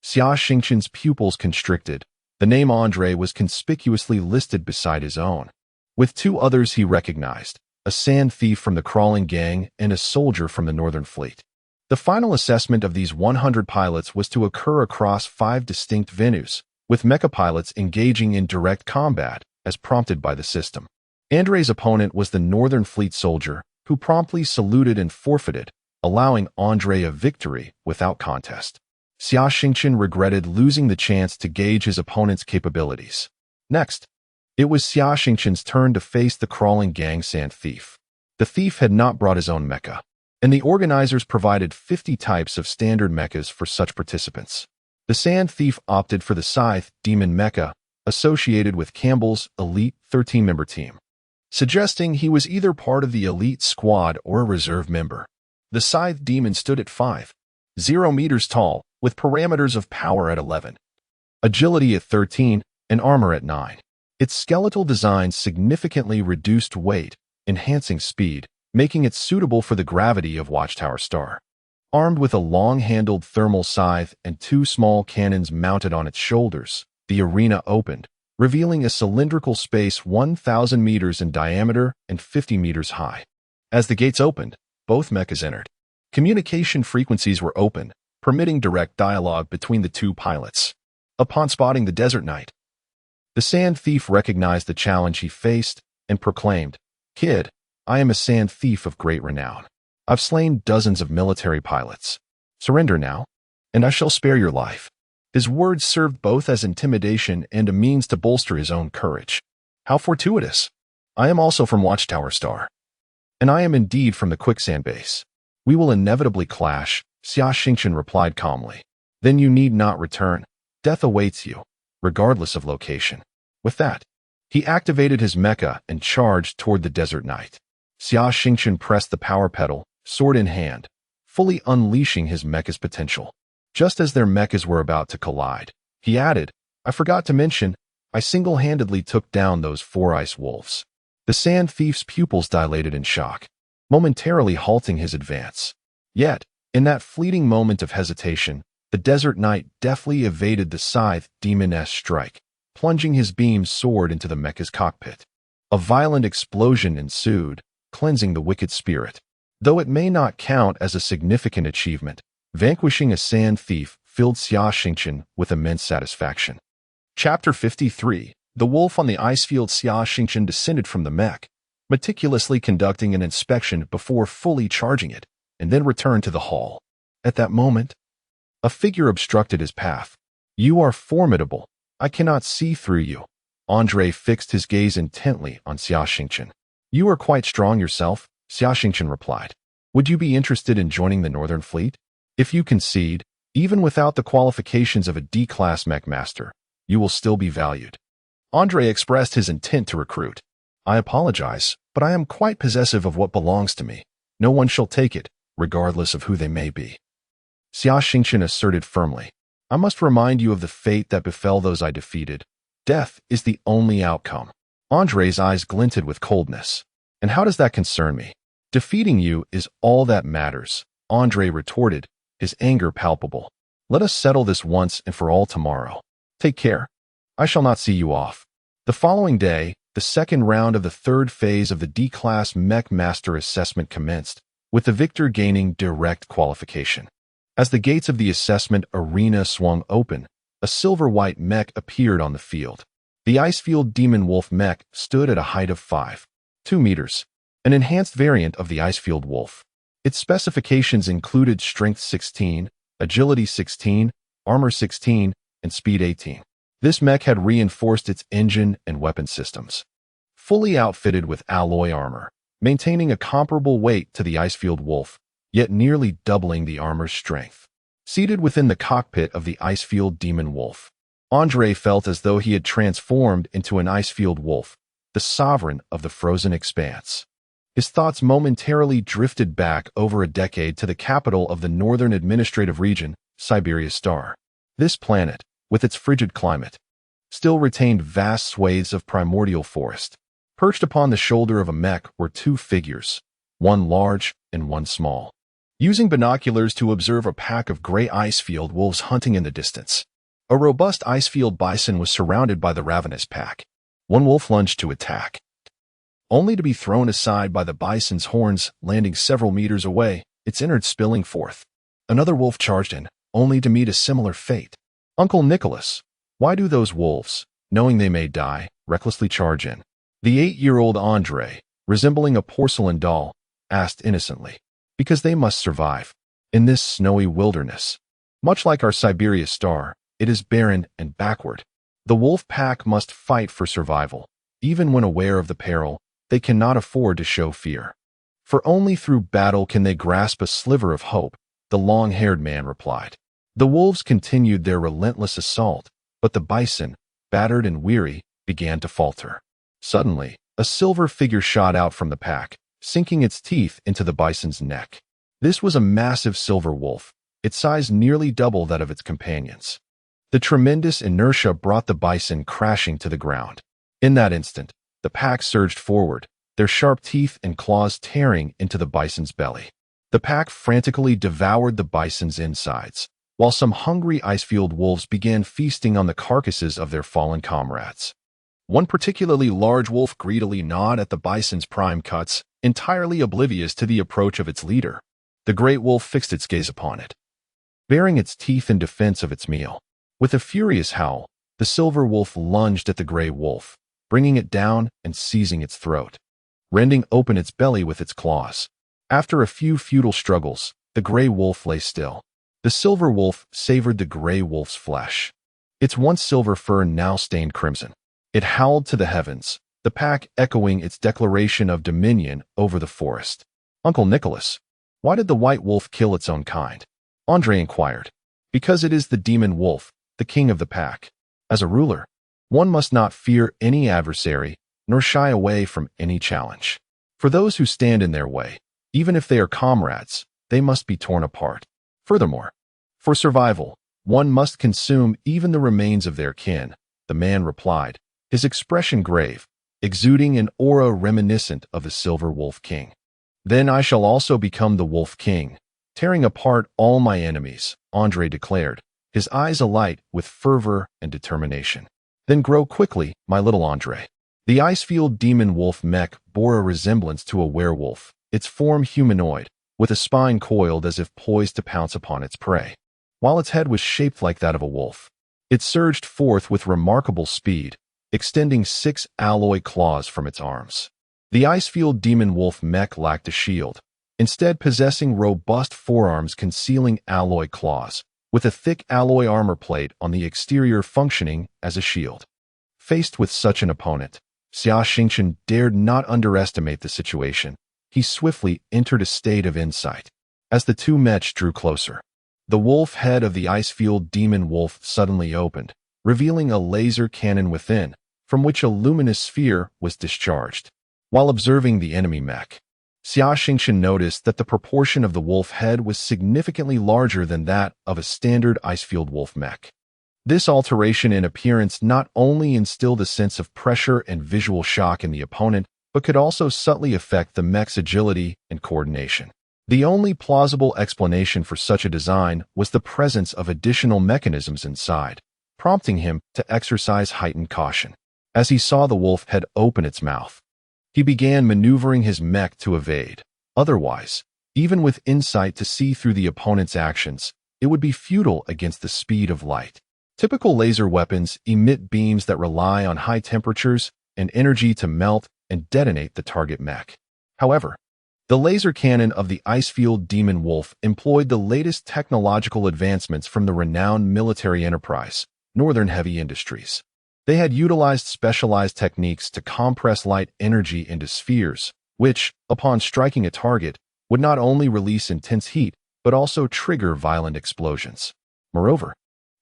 Xia Xingchen's pupils constricted. The name Andre was conspicuously listed beside his own. With 2 others he recognized, a sand thief from the crawling gang and a soldier from the Northern Fleet. The final assessment of these 100 pilots was to occur across 5 distinct venues, with mecha pilots engaging in direct combat, as prompted by the system. Andre's opponent was the Northern Fleet soldier, who promptly saluted and forfeited, allowing Andre a victory without contest. Xia Xingchen regretted losing the chance to gauge his opponent's capabilities. Next, it was Xia Xingchen's turn to face the crawling gang sand thief. The thief had not brought his own mecha, and the organizers provided 50 types of standard mechas for such participants. The sand thief opted for the Scythe Demon Mecha, associated with Campbell's elite 13-member team, suggesting he was either part of the elite squad or a reserve member. The Scythe Demon stood at 5.0 meters tall, with parameters of power at 11, agility at 13, and armor at 9. Its skeletal design significantly reduced weight, enhancing speed, making it suitable for the gravity of Watchtower Star. Armed with a long-handled thermal scythe and 2 small cannons mounted on its shoulders, the arena opened, revealing a cylindrical space 1,000 meters in diameter and 50 meters high. As the gates opened, both mechas entered. Communication frequencies were open, permitting direct dialogue between the 2 pilots. Upon spotting the Desert Knight, the sand thief recognized the challenge he faced and proclaimed, "Kid, I am a sand thief of great renown. I've slain dozens of military pilots. Surrender now, and I shall spare your life." His words served both as intimidation and a means to bolster his own courage. How fortuitous! I am also from Watchtower Star. And I am indeed from the Quicksand Base. We will inevitably clash, Xia Xingchen replied calmly. Then you need not return. Death awaits you, regardless of location. With that, he activated his mecha and charged toward the Desert Knight. Xia Xingchen pressed the power pedal, sword in hand, fully unleashing his mecha's potential. Just as their mechas were about to collide, he added, I forgot to mention, I single-handedly took down those 4 ice wolves. The sand thief's pupils dilated in shock, momentarily halting his advance. Yet, in that fleeting moment of hesitation, the Desert Knight deftly evaded the Scythe Demoness strike, plunging his beam sword into the mecha's cockpit. A violent explosion ensued, cleansing the wicked spirit. Though it may not count as a significant achievement, vanquishing a sand thief filled Xia Xingchen with immense satisfaction. Chapter 53. The wolf on the ice field. Xia Xingchen descended from the mech, meticulously conducting an inspection before fully charging it, and then returned to the hall. At that moment, a figure obstructed his path. You are formidable. I cannot see through you. Andre fixed his gaze intently on Xia Xingchen. You are quite strong yourself, Xia Xingchen replied. Would you be interested in joining the Northern Fleet? If you concede, even without the qualifications of a D-class mech master, you will still be valued. Andre expressed his intent to recruit. I apologize, but I am quite possessive of what belongs to me. No one shall take it, regardless of who they may be. Xia Xingchen asserted firmly. I must remind you of the fate that befell those I defeated. Death is the only outcome. Andre's eyes glinted with coldness. And how does that concern me? Defeating you is all that matters, Andre retorted, his anger palpable. Let us settle this once and for all tomorrow. Take care. I shall not see you off. The following day, the second round of the third phase of the D-Class Mech Master Assessment commenced, with the victor gaining direct qualification. As the gates of the assessment arena swung open, a silver-white mech appeared on the field. The Icefield Demon Wolf mech stood at a height of 5.2 meters, an enhanced variant of the Icefield Wolf. Its specifications included strength 16, agility 16, armor 16, and speed 18. This mech had reinforced its engine and weapon systems, fully outfitted with alloy armor, maintaining a comparable weight to the Icefield Wolf, yet nearly doubling the armor's strength. Seated within the cockpit of the Icefield Demon Wolf, Andre felt as though he had transformed into an ice-field wolf, the sovereign of the frozen expanse. His thoughts momentarily drifted back over a decade to the capital of the northern administrative region, Siberia Star. This planet, with its frigid climate, still retained vast swathes of primordial forest. Perched upon the shoulder of a mech were two figures, one large and one small. Using binoculars to observe a pack of gray icefield wolves hunting in the distance, a robust icefield bison was surrounded by the ravenous pack. One wolf lunged to attack, only to be thrown aside by the bison's horns, landing several meters away, its innards spilling forth. Another wolf charged in, only to meet a similar fate. Uncle Nicholas, why do those wolves, knowing they may die, recklessly charge in? The 8-year-old Andre, resembling a porcelain doll, asked innocently. Because they must survive. In this snowy wilderness, much like our Siberia Star, it is barren and backward. The wolf pack must fight for survival. Even when aware of the peril, they cannot afford to show fear. For only through battle can they grasp a sliver of hope, the long-haired man replied. The wolves continued their relentless assault, but the bison, battered and weary, began to falter. Suddenly, a silver figure shot out from the pack, sinking its teeth into the bison's neck. This was a massive silver wolf, its size nearly double that of its companions. The tremendous inertia brought the bison crashing to the ground. In that instant, the pack surged forward, their sharp teeth and claws tearing into the bison's belly. The pack frantically devoured the bison's insides, while some hungry icefield wolves began feasting on the carcasses of their fallen comrades. One particularly large wolf greedily gnawed at the bison's prime cuts, entirely oblivious to the approach of its leader. The great wolf fixed its gaze upon it, baring its teeth in defense of its meal. With a furious howl, the silver wolf lunged at the gray wolf, bringing it down and seizing its throat, rending open its belly with its claws. After a few futile struggles, the gray wolf lay still. The silver wolf savored the gray wolf's flesh, its once silver fur now stained crimson. It howled to the heavens, the pack echoing its declaration of dominion over the forest. Uncle Nicholas, why did the white wolf kill its own kind? Andre inquired. Because it is the demon wolf, the king of the pack. As a ruler, one must not fear any adversary, nor shy away from any challenge. For those who stand in their way, even if they are comrades, they must be torn apart. Furthermore, for survival, one must consume even the remains of their kin, the man replied, his expression grave, exuding an aura reminiscent of the Silver Wolf King. Then I shall also become the Wolf King, tearing apart all my enemies, Andre declared, his eyes alight with fervor and determination. Then grow quickly, my little Andre. The icefield demon wolf Mech bore a resemblance to a werewolf, its form humanoid, with a spine coiled as if poised to pounce upon its prey. While its head was shaped like that of a wolf, it surged forth with remarkable speed, extending 6 alloy claws from its arms. The icefield demon wolf Mech lacked a shield, instead possessing robust forearms concealing alloy claws, with a thick alloy armor plate on the exterior functioning as a shield. Faced with such an opponent, Xia Xingchen dared not underestimate the situation. He swiftly entered a state of insight. As the two Mech drew closer, the wolf head of the icefield demon wolf suddenly opened, revealing a laser cannon within, from which a luminous sphere was discharged. While observing the enemy Mech, Xia Xingchen noticed that the proportion of the wolf head was significantly larger than that of a standard icefield wolf Mech. This alteration in appearance not only instilled a sense of pressure and visual shock in the opponent, but could also subtly affect the Mech's agility and coordination. The only plausible explanation for such a design was the presence of additional mechanisms inside, prompting him to exercise heightened caution. As he saw the wolf head open its mouth, he began maneuvering his Mech to evade. Otherwise, even with insight to see through the opponent's actions, it would be futile against the speed of light. Typical laser weapons emit beams that rely on high temperatures and energy to melt and detonate the target Mech. However, the laser cannon of the icefield demon wolf employed the latest technological advancements from the renowned military enterprise, Northern Heavy Industries. They had utilized specialized techniques to compress light energy into spheres, which, upon striking a target, would not only release intense heat, but also trigger violent explosions. Moreover,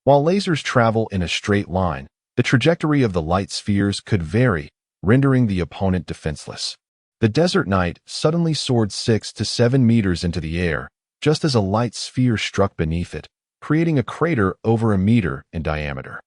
While lasers travel in a straight line, the trajectory of the light spheres could vary, rendering the opponent defenseless. The Desert Knight suddenly soared 6 to 7 meters into the air, just as a light sphere struck beneath it, creating a crater over a meter in diameter.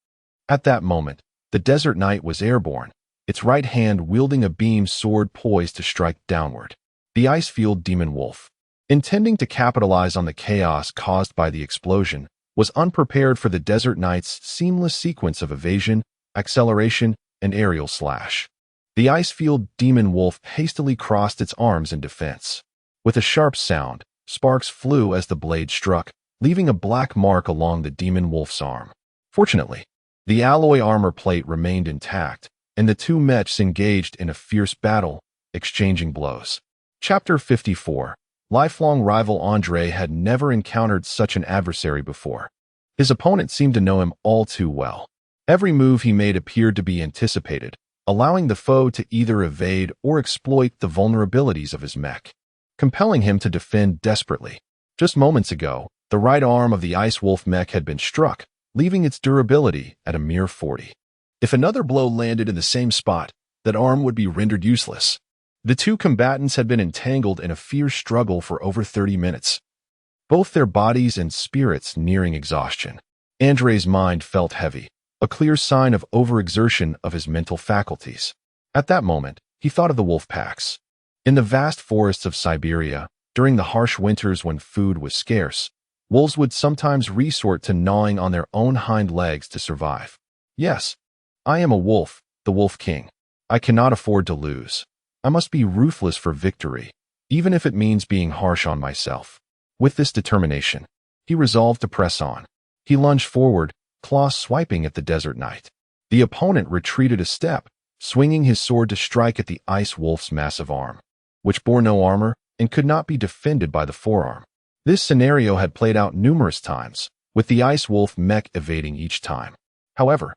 At that moment, the Desert Knight was airborne, its right hand wielding a beam sword poised to strike downward. The Icefield Demon Wolf, intending to capitalize on the chaos caused by the explosion, was unprepared for the Desert Knight's seamless sequence of evasion, acceleration, and aerial slash. The Icefield Demon Wolf hastily crossed its arms in defense. With a sharp sound, sparks flew as the blade struck, leaving a black mark along the Demon Wolf's arm. Fortunately, the alloy armor plate remained intact, and the two mechs engaged in a fierce battle, exchanging blows. Chapter 54. Lifelong rival Andre had never encountered such an adversary before. His opponent seemed to know him all too well. Every move he made appeared to be anticipated, allowing the foe to either evade or exploit the vulnerabilities of his mech, compelling him to defend desperately. Just moments ago, the right arm of the Ice Wolf mech had been struck, leaving its durability at a mere 40. If another blow landed in the same spot, that arm would be rendered useless. The two combatants had been entangled in a fierce struggle for over 30 minutes, both their bodies and spirits nearing exhaustion. Andre's mind felt heavy, a clear sign of overexertion of his mental faculties. At that moment, he thought of the wolf packs. In the vast forests of Siberia, during the harsh winters when food was scarce, wolves would sometimes resort to gnawing on their own hind legs to survive. Yes, I am a wolf, the Wolf King. I cannot afford to lose. I must be ruthless for victory, even if it means being harsh on myself. With this determination, he resolved to press on. He lunged forward, claws swiping at the Desert Knight. The opponent retreated a step, swinging his sword to strike at the Ice Wolf's massive arm, which bore no armor and could not be defended by the forearm. This scenario had played out numerous times, with the Ice Wolf mech evading each time. However,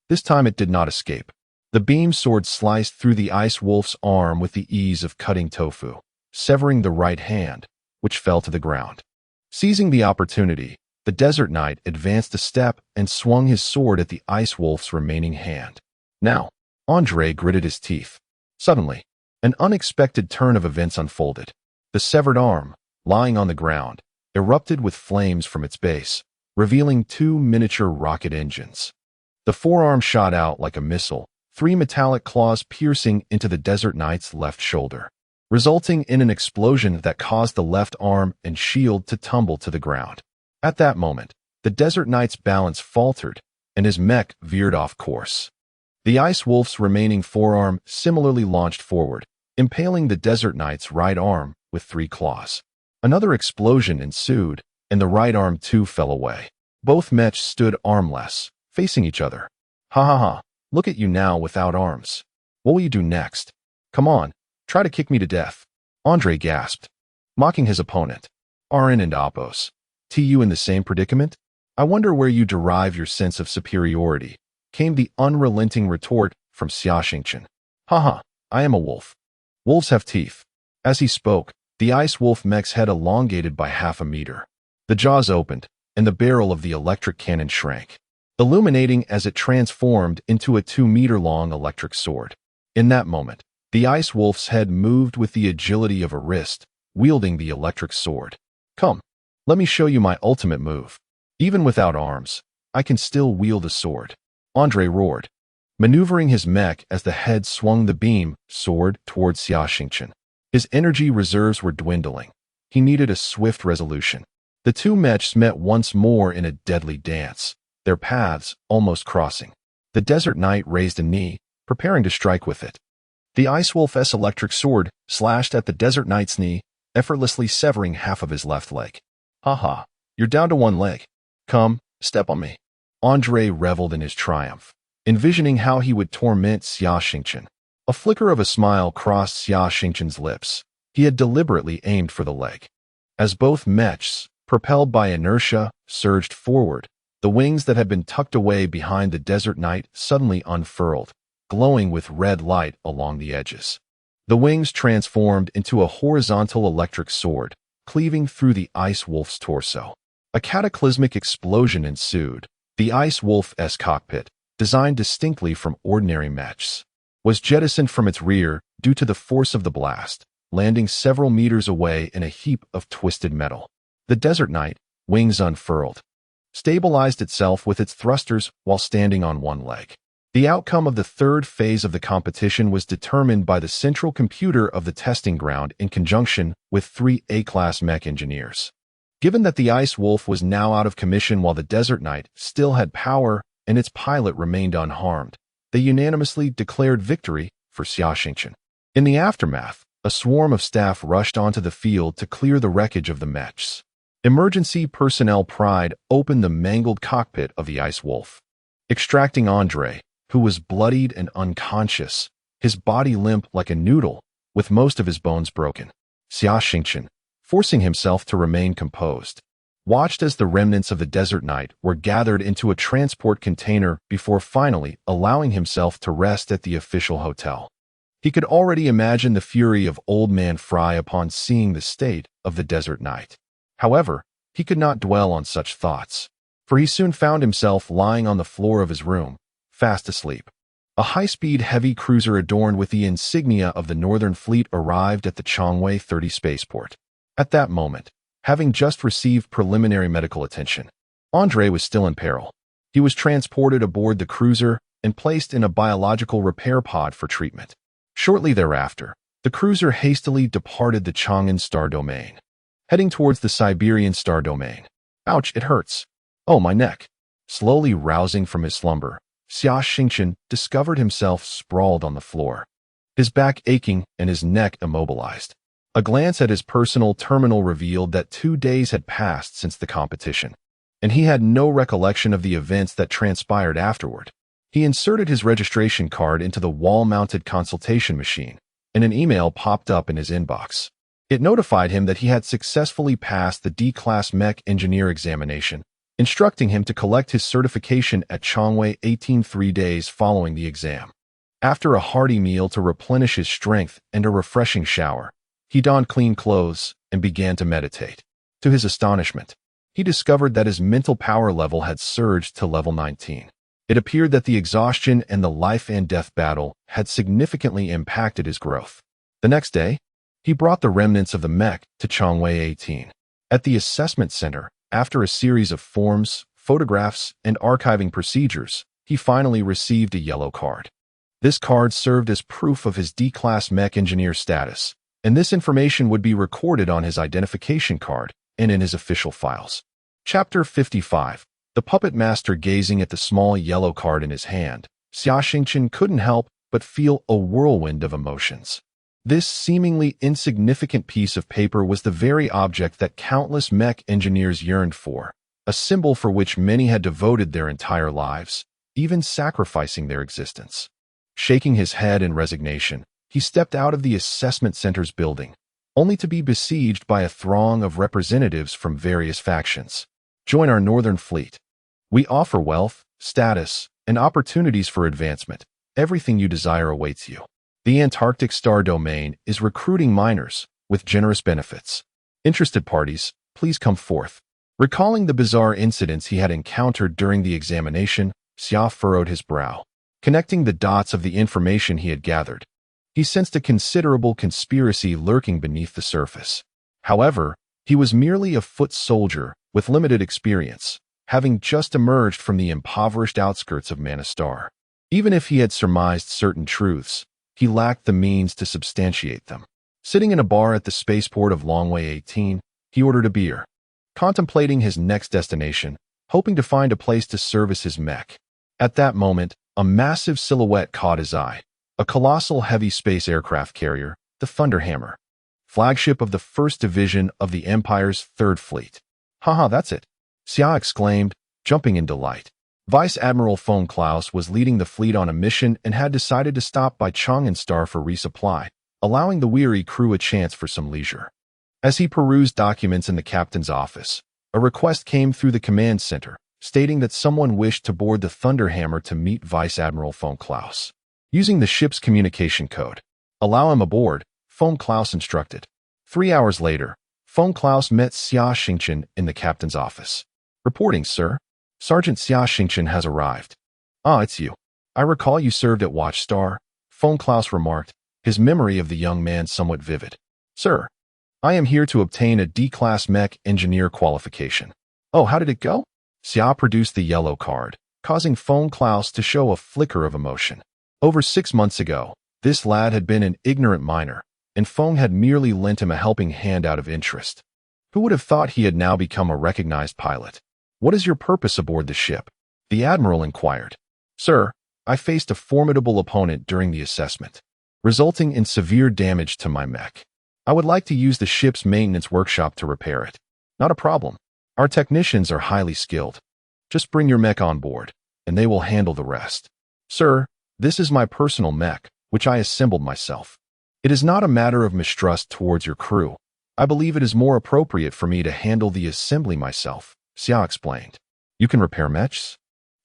this time it did not escape. The beam sword sliced through the Ice Wolf's arm with the ease of cutting tofu, severing the right hand, which fell to the ground. Seizing the opportunity, the Desert Knight advanced a step and swung his sword at the Ice Wolf's remaining hand. Now, Andre gritted his teeth. Suddenly, an unexpected turn of events unfolded. The severed arm, lying on the ground, erupted with flames from its base, revealing two miniature rocket engines. The forearm shot out like a missile, 3 metallic claws piercing into the Desert Knight's left shoulder, resulting in an explosion that caused the left arm and shield to tumble to the ground. At that moment, the Desert Knight's balance faltered, and his mech veered off course. The Ice Wolf's remaining forearm similarly launched forward, impaling the Desert Knight's right arm with 3 claws. Another explosion ensued, and the right arm too fell away. Both mechs stood armless, facing each other. Ha ha ha. Look at you now without arms. What will you do next? Come on, try to kick me to death. Andre gasped, mocking his opponent. Arin and Apos. You in the same predicament? I wonder where you derive your sense of superiority, came the unrelenting retort from Xia Xingchen. Haha, I am a wolf. Wolves have teeth. As he spoke, the Ice Wolf mech's head elongated by half a meter. The jaws opened, and the barrel of the electric cannon shrank, illuminating as it transformed into a 2-meter-long electric sword. In that moment, the Ice Wolf's head moved with the agility of a wrist, wielding the electric sword. Come, let me show you my ultimate move. Even without arms, I can still wield a sword. Andre roared, maneuvering his mech as the head swung the beam sword towards Xia Xingchen. His energy reserves were dwindling. He needed a swift resolution. The two mechs met once more in a deadly dance, their paths almost crossing. The Desert Knight raised a knee, preparing to strike with it. The Ice Wolf's electric sword slashed at the Desert Knight's knee, effortlessly severing half of his left leg. Haha, you're down to one leg. Come, step on me. Andre reveled in his triumph, envisioning how he would torment Xia Xingchen. A flicker of a smile crossed Xia Xingchen's lips. He had deliberately aimed for the leg. As both mechs, propelled by inertia, surged forward, the wings that had been tucked away behind the Desert Knight suddenly unfurled, glowing with red light along the edges. The wings transformed into a horizontal electric sword, cleaving through the Ice Wolf's torso. A cataclysmic explosion ensued, The Ice Wolf's cockpit, designed distinctly from ordinary mechs, was jettisoned from its rear due to the force of the blast, landing several meters away in a heap of twisted metal. The Desert Knight, wings unfurled, stabilized itself with its thrusters while standing on one leg. The outcome of the third phase of the competition was determined by the central computer of the testing ground in conjunction with 3 A-class mech engineers. Given that the Ice Wolf was now out of commission while the Desert Knight still had power and its pilot remained unharmed, they unanimously declared victory for Xia Xingchen. In the aftermath, a swarm of staff rushed onto the field to clear the wreckage of the mechs. Emergency personnel pried open the mangled cockpit of the Ice Wolf, extracting Andre, who was bloodied and unconscious, his body limp like a noodle, with most of his bones broken. Xia Xingchen, forcing himself to remain composed, watched as the remnants of the Desert Knight were gathered into a transport container before finally allowing himself to rest at the official hotel. He could already imagine the fury of Old Man Fry upon seeing the state of the Desert Knight. However, he could not dwell on such thoughts, for he soon found himself lying on the floor of his room, fast asleep. A high-speed heavy cruiser adorned with the insignia of the Northern Fleet arrived at the Changwei 30 spaceport. At that moment, having just received preliminary medical attention, Andre was still in peril. He was transported aboard the cruiser and placed in a biological repair pod for treatment. Shortly thereafter, the cruiser hastily departed the Chang'an star domain, heading towards the Siberian star domain. Ouch, it hurts. Oh, my neck. Slowly rousing from his slumber, Xia Xingchen discovered himself sprawled on the floor, his back aching and his neck immobilized. A glance at his personal terminal revealed that 2 days had passed since the competition, and he had no recollection of the events that transpired afterward. He inserted his registration card into the wall-mounted consultation machine, and an email popped up in his inbox. It notified him that he had successfully passed the D-Class Mech Engineer examination, instructing him to collect his certification at Changwei 18 3 days following the exam. After a hearty meal to replenish his strength and a refreshing shower, he donned clean clothes and began to meditate. To his astonishment, he discovered that his mental power level had surged to level 19. It appeared that the exhaustion and the life-and-death battle had significantly impacted his growth. The next day, he brought the remnants of the mech to Changwei 18. At the assessment center, after a series of forms, photographs, and archiving procedures, he finally received a yellow card. This card served as proof of his D-Class Mech Engineer status, and this information would be recorded on his identification card and in his official files. Chapter 55. The puppet master gazing at the small yellow card in his hand, Xia Xingchen couldn't help but feel a whirlwind of emotions. This seemingly insignificant piece of paper was the very object that countless mech engineers yearned for, a symbol for which many had devoted their entire lives, even sacrificing their existence. Shaking his head in resignation, he stepped out of the assessment center's building, only to be besieged by a throng of representatives from various factions. Join our Northern Fleet. We offer wealth, status, and opportunities for advancement. Everything you desire awaits you. The Antarctic Star Domain is recruiting miners with generous benefits. Interested parties, please come forth. Recalling the bizarre incidents he had encountered during the examination, Xia furrowed his brow. Connecting the dots of the information he had gathered, he sensed a considerable conspiracy lurking beneath the surface. However, he was merely a foot soldier with limited experience, having just emerged from the impoverished outskirts of Manastar. Even if he had surmised certain truths, he lacked the means to substantiate them. Sitting in a bar at the spaceport of Longwei 18, he ordered a beer, contemplating his next destination, hoping to find a place to service his mech. At that moment, a massive silhouette caught his eye, a colossal heavy space aircraft carrier, the Thunderhammer, flagship of the 1st Division of the Empire's 3rd Fleet. Haha, that's it, Xia exclaimed, jumping in delight. Vice Admiral von Klaus was leading the fleet on a mission and had decided to stop by Chang'an Star for resupply, allowing the weary crew a chance for some leisure. As he perused documents in the captain's office, a request came through the command center, stating that someone wished to board the Thunderhammer to meet Vice Admiral von Klaus. Using the ship's communication code, "Allow him aboard," von Klaus instructed. 3 hours later, von Klaus met Xia Xingchen in the captain's office. "Reporting, sir." Sergeant Xia Xingchen has arrived. Ah, it's you. I recall you served at Watchstar, Fong Klaus remarked, his memory of the young man somewhat vivid. Sir, I am here to obtain a D-class mech engineer qualification. Oh, how did it go? Xia produced the yellow card, causing Fong Klaus to show a flicker of emotion. Over 6 months ago, this lad had been an ignorant minor, and Fong had merely lent him a helping hand out of interest. Who would have thought he had now become a recognized pilot? What is your purpose aboard the ship? The admiral inquired. Sir, I faced a formidable opponent during the assessment, resulting in severe damage to my mech. I would like to use the ship's maintenance workshop to repair it. Not a problem. Our technicians are highly skilled. Just bring your mech on board, and they will handle the rest. Sir, this is my personal mech, which I assembled myself. It is not a matter of mistrust towards your crew. I believe it is more appropriate for me to handle the assembly myself, Xia explained. You can repair mechs?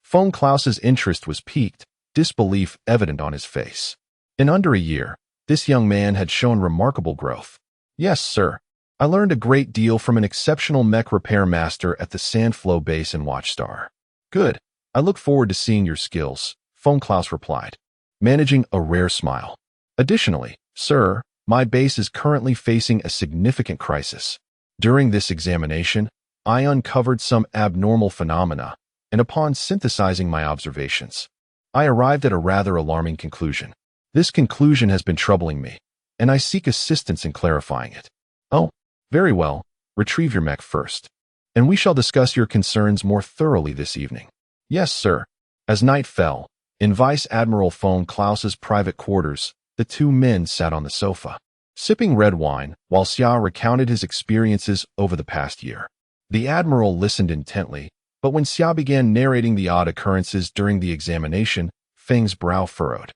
Fong Klaus's interest was piqued, disbelief evident on his face. In under a year, this young man had shown remarkable growth. Yes, sir. I learned a great deal from an exceptional mech repair master at the Sandflow base in Watchstar. Good. I look forward to seeing your skills, Fong Klaus replied, managing a rare smile. Additionally, sir, my base is currently facing a significant crisis. During this examination, I uncovered some abnormal phenomena, and upon synthesizing my observations, I arrived at a rather alarming conclusion. This conclusion has been troubling me, and I seek assistance in clarifying it. Oh, very well. Retrieve your mech first, and we shall discuss your concerns more thoroughly this evening. Yes, sir. As night fell, in Vice Admiral Fong Klaus's private quarters, the two men sat on the sofa, sipping red wine, while Xia recounted his experiences over the past year. The admiral listened intently, but when Xia began narrating the odd occurrences during the examination, Feng's brow furrowed.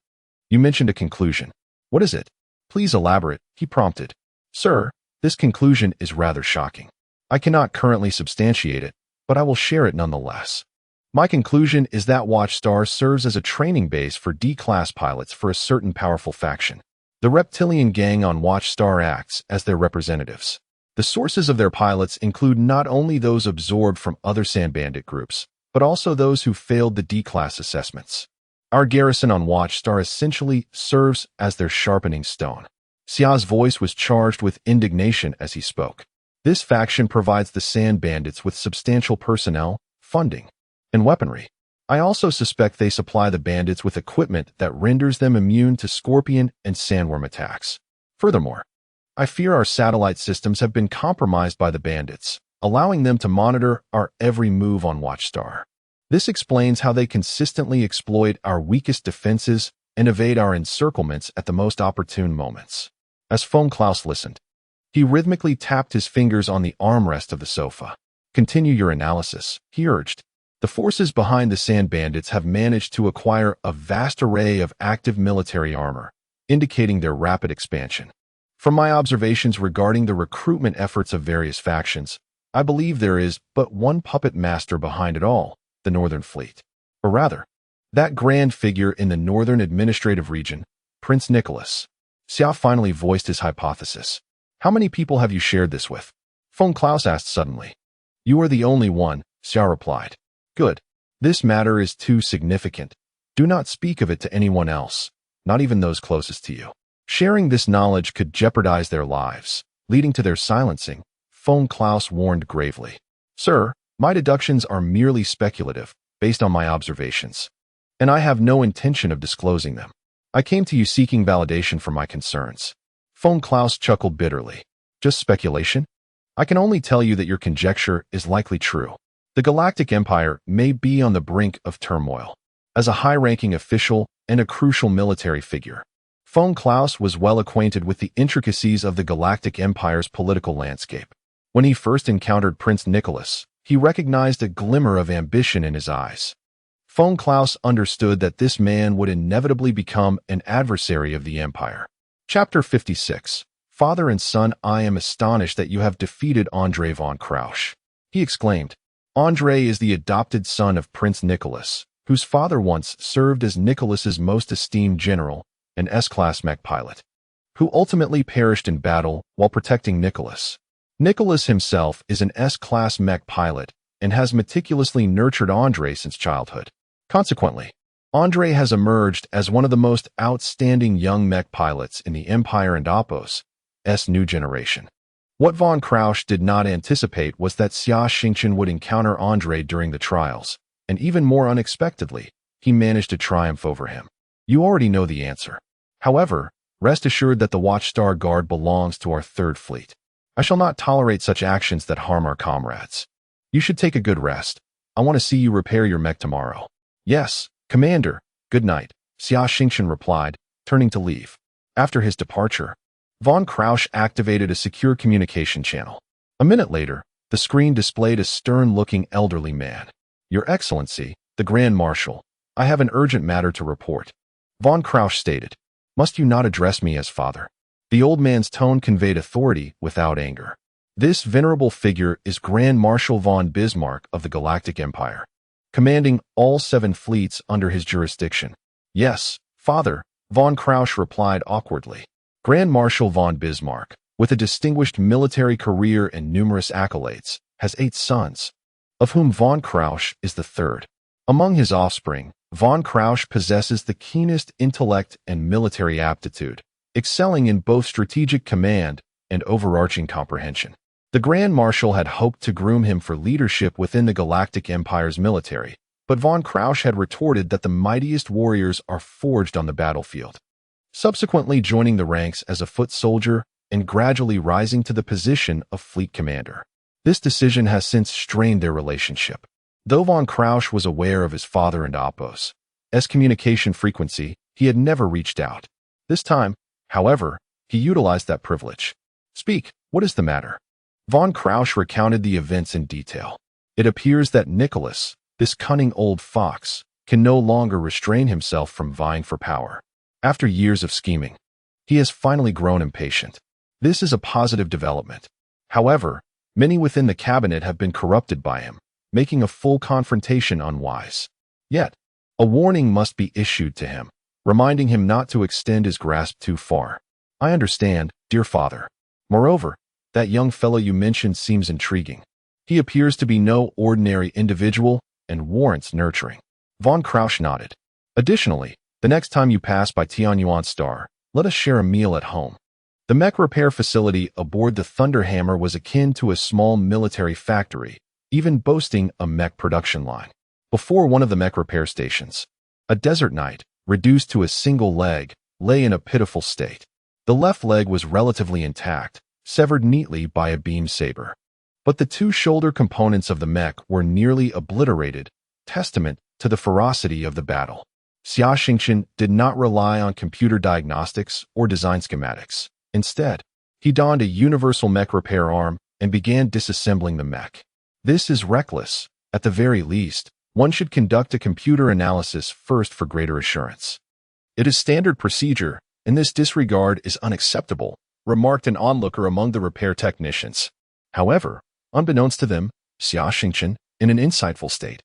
You mentioned a conclusion. What is it? Please elaborate, he prompted. Sir, this conclusion is rather shocking. I cannot currently substantiate it, but I will share it nonetheless. My conclusion is that Watchstar serves as a training base for D-class pilots for a certain powerful faction. The reptilian gang on Watchstar acts as their representatives. The sources of their pilots include not only those absorbed from other sand bandit groups, but also those who failed the D-class assessments. Our garrison on Watchstar essentially serves as their sharpening stone. Xia's voice was charged with indignation as he spoke. This faction provides the sand bandits with substantial personnel, funding, and weaponry. I also suspect they supply the bandits with equipment that renders them immune to scorpion and sandworm attacks. Furthermore, I fear our satellite systems have been compromised by the bandits, allowing them to monitor our every move on Watchstar. This explains how they consistently exploit our weakest defenses and evade our encirclements at the most opportune moments. As Fong Klaus listened, he rhythmically tapped his fingers on the armrest of the sofa. Continue your analysis, he urged. The forces behind the sand bandits have managed to acquire a vast array of active military armor, indicating their rapid expansion. From my observations regarding the recruitment efforts of various factions, I believe there is but one puppet master behind it all, the Northern Fleet. Or rather, that grand figure in the Northern Administrative Region, Prince Nicholas. Xia finally voiced his hypothesis. How many people have you shared this with? Fong Klaus asked suddenly. You are the only one, Xia replied. Good. This matter is too significant. Do not speak of it to anyone else, not even those closest to you. Sharing this knowledge could jeopardize their lives, leading to their silencing, Fong Klaus warned gravely. Sir, my deductions are merely speculative, based on my observations, and I have no intention of disclosing them. I came to you seeking validation for my concerns. Fong Klaus chuckled bitterly. Just speculation? I can only tell you that your conjecture is likely true. The Galactic Empire may be on the brink of turmoil. As a high-ranking official and a crucial military figure, Fong Klaus was well acquainted with the intricacies of the Galactic Empire's political landscape. When he first encountered Prince Nicholas, he recognized a glimmer of ambition in his eyes. Fong Klaus understood that this man would inevitably become an adversary of the Empire. Chapter 56. Father and Son. I am astonished that you have defeated Andre von Krausch, he exclaimed. Andre is the adopted son of Prince Nicholas, whose father once served as Nicholas's most esteemed general, an S-class mech pilot, who ultimately perished in battle while protecting Nicholas. Nicholas himself is an S-class mech pilot and has meticulously nurtured Andre since childhood. Consequently, Andre has emerged as one of the most outstanding young mech pilots in the Empire and Oppos' new generation. What von Krausch did not anticipate was that Xia Xingchen would encounter Andre during the trials, and even more unexpectedly, he managed to triumph over him. You already know the answer. However, rest assured that the Watchstar Guard belongs to our Third Fleet. I shall not tolerate such actions that harm our comrades. You should take a good rest. I want to see you repair your mech tomorrow. Yes, Commander. Good night, Xia Xingchen replied, turning to leave. After his departure, von Krausch activated a secure communication channel. A minute later, the screen displayed a stern-looking elderly man. Your Excellency, the Grand Marshal, I have an urgent matter to report. Von Krausch stated. Must you not address me as father? The old man's tone conveyed authority without anger. This venerable figure is Grand Marshal von Bismarck of the Galactic Empire, commanding all 7 fleets under his jurisdiction. Yes, father, von Krausch replied awkwardly. Grand Marshal von Bismarck, with a distinguished military career and numerous accolades, has 8 sons, of whom von Krausch is the third. Among his offspring, von Krausch possesses the keenest intellect and military aptitude, excelling in both strategic command and overarching comprehension. The Grand Marshal had hoped to groom him for leadership within the Galactic Empire's military, but von Krausch had retorted that the mightiest warriors are forged on the battlefield. Subsequently joining the ranks as a foot soldier and gradually rising to the position of fleet commander. This decision has since strained their relationship. Though von Krausch was aware of his father and Oppos' communication frequency, he had never reached out. This time, however, he utilized that privilege. Speak, what is the matter? Von Krausch recounted the events in detail. It appears that Nicholas, this cunning old fox, can no longer restrain himself from vying for power. After years of scheming, he has finally grown impatient. This is a positive development. However, many within the cabinet have been corrupted by him, making a full confrontation unwise. Yet, a warning must be issued to him, reminding him not to extend his grasp too far. I understand, dear father. Moreover, that young fellow you mentioned seems intriguing. He appears to be no ordinary individual and warrants nurturing. Von Krausch nodded. Additionally, the next time you pass by Tianyuan Star, let us share a meal at home. The mech repair facility aboard the Thunderhammer was akin to a small military factory, even boasting a mech production line. Before one of the mech repair stations, a desert knight, reduced to a single leg, lay in a pitiful state. The left leg was relatively intact, severed neatly by a beam saber. But the 2 shoulder components of the mech were nearly obliterated, testament to the ferocity of the battle. Xia Xingchen did not rely on computer diagnostics or design schematics. Instead, he donned a universal mech repair arm and began disassembling the mech. This is reckless. At the very least, one should conduct a computer analysis first for greater assurance. It is standard procedure, and this disregard is unacceptable, remarked an onlooker among the repair technicians. However, unbeknownst to them, Xia Xingchen, in an insightful state,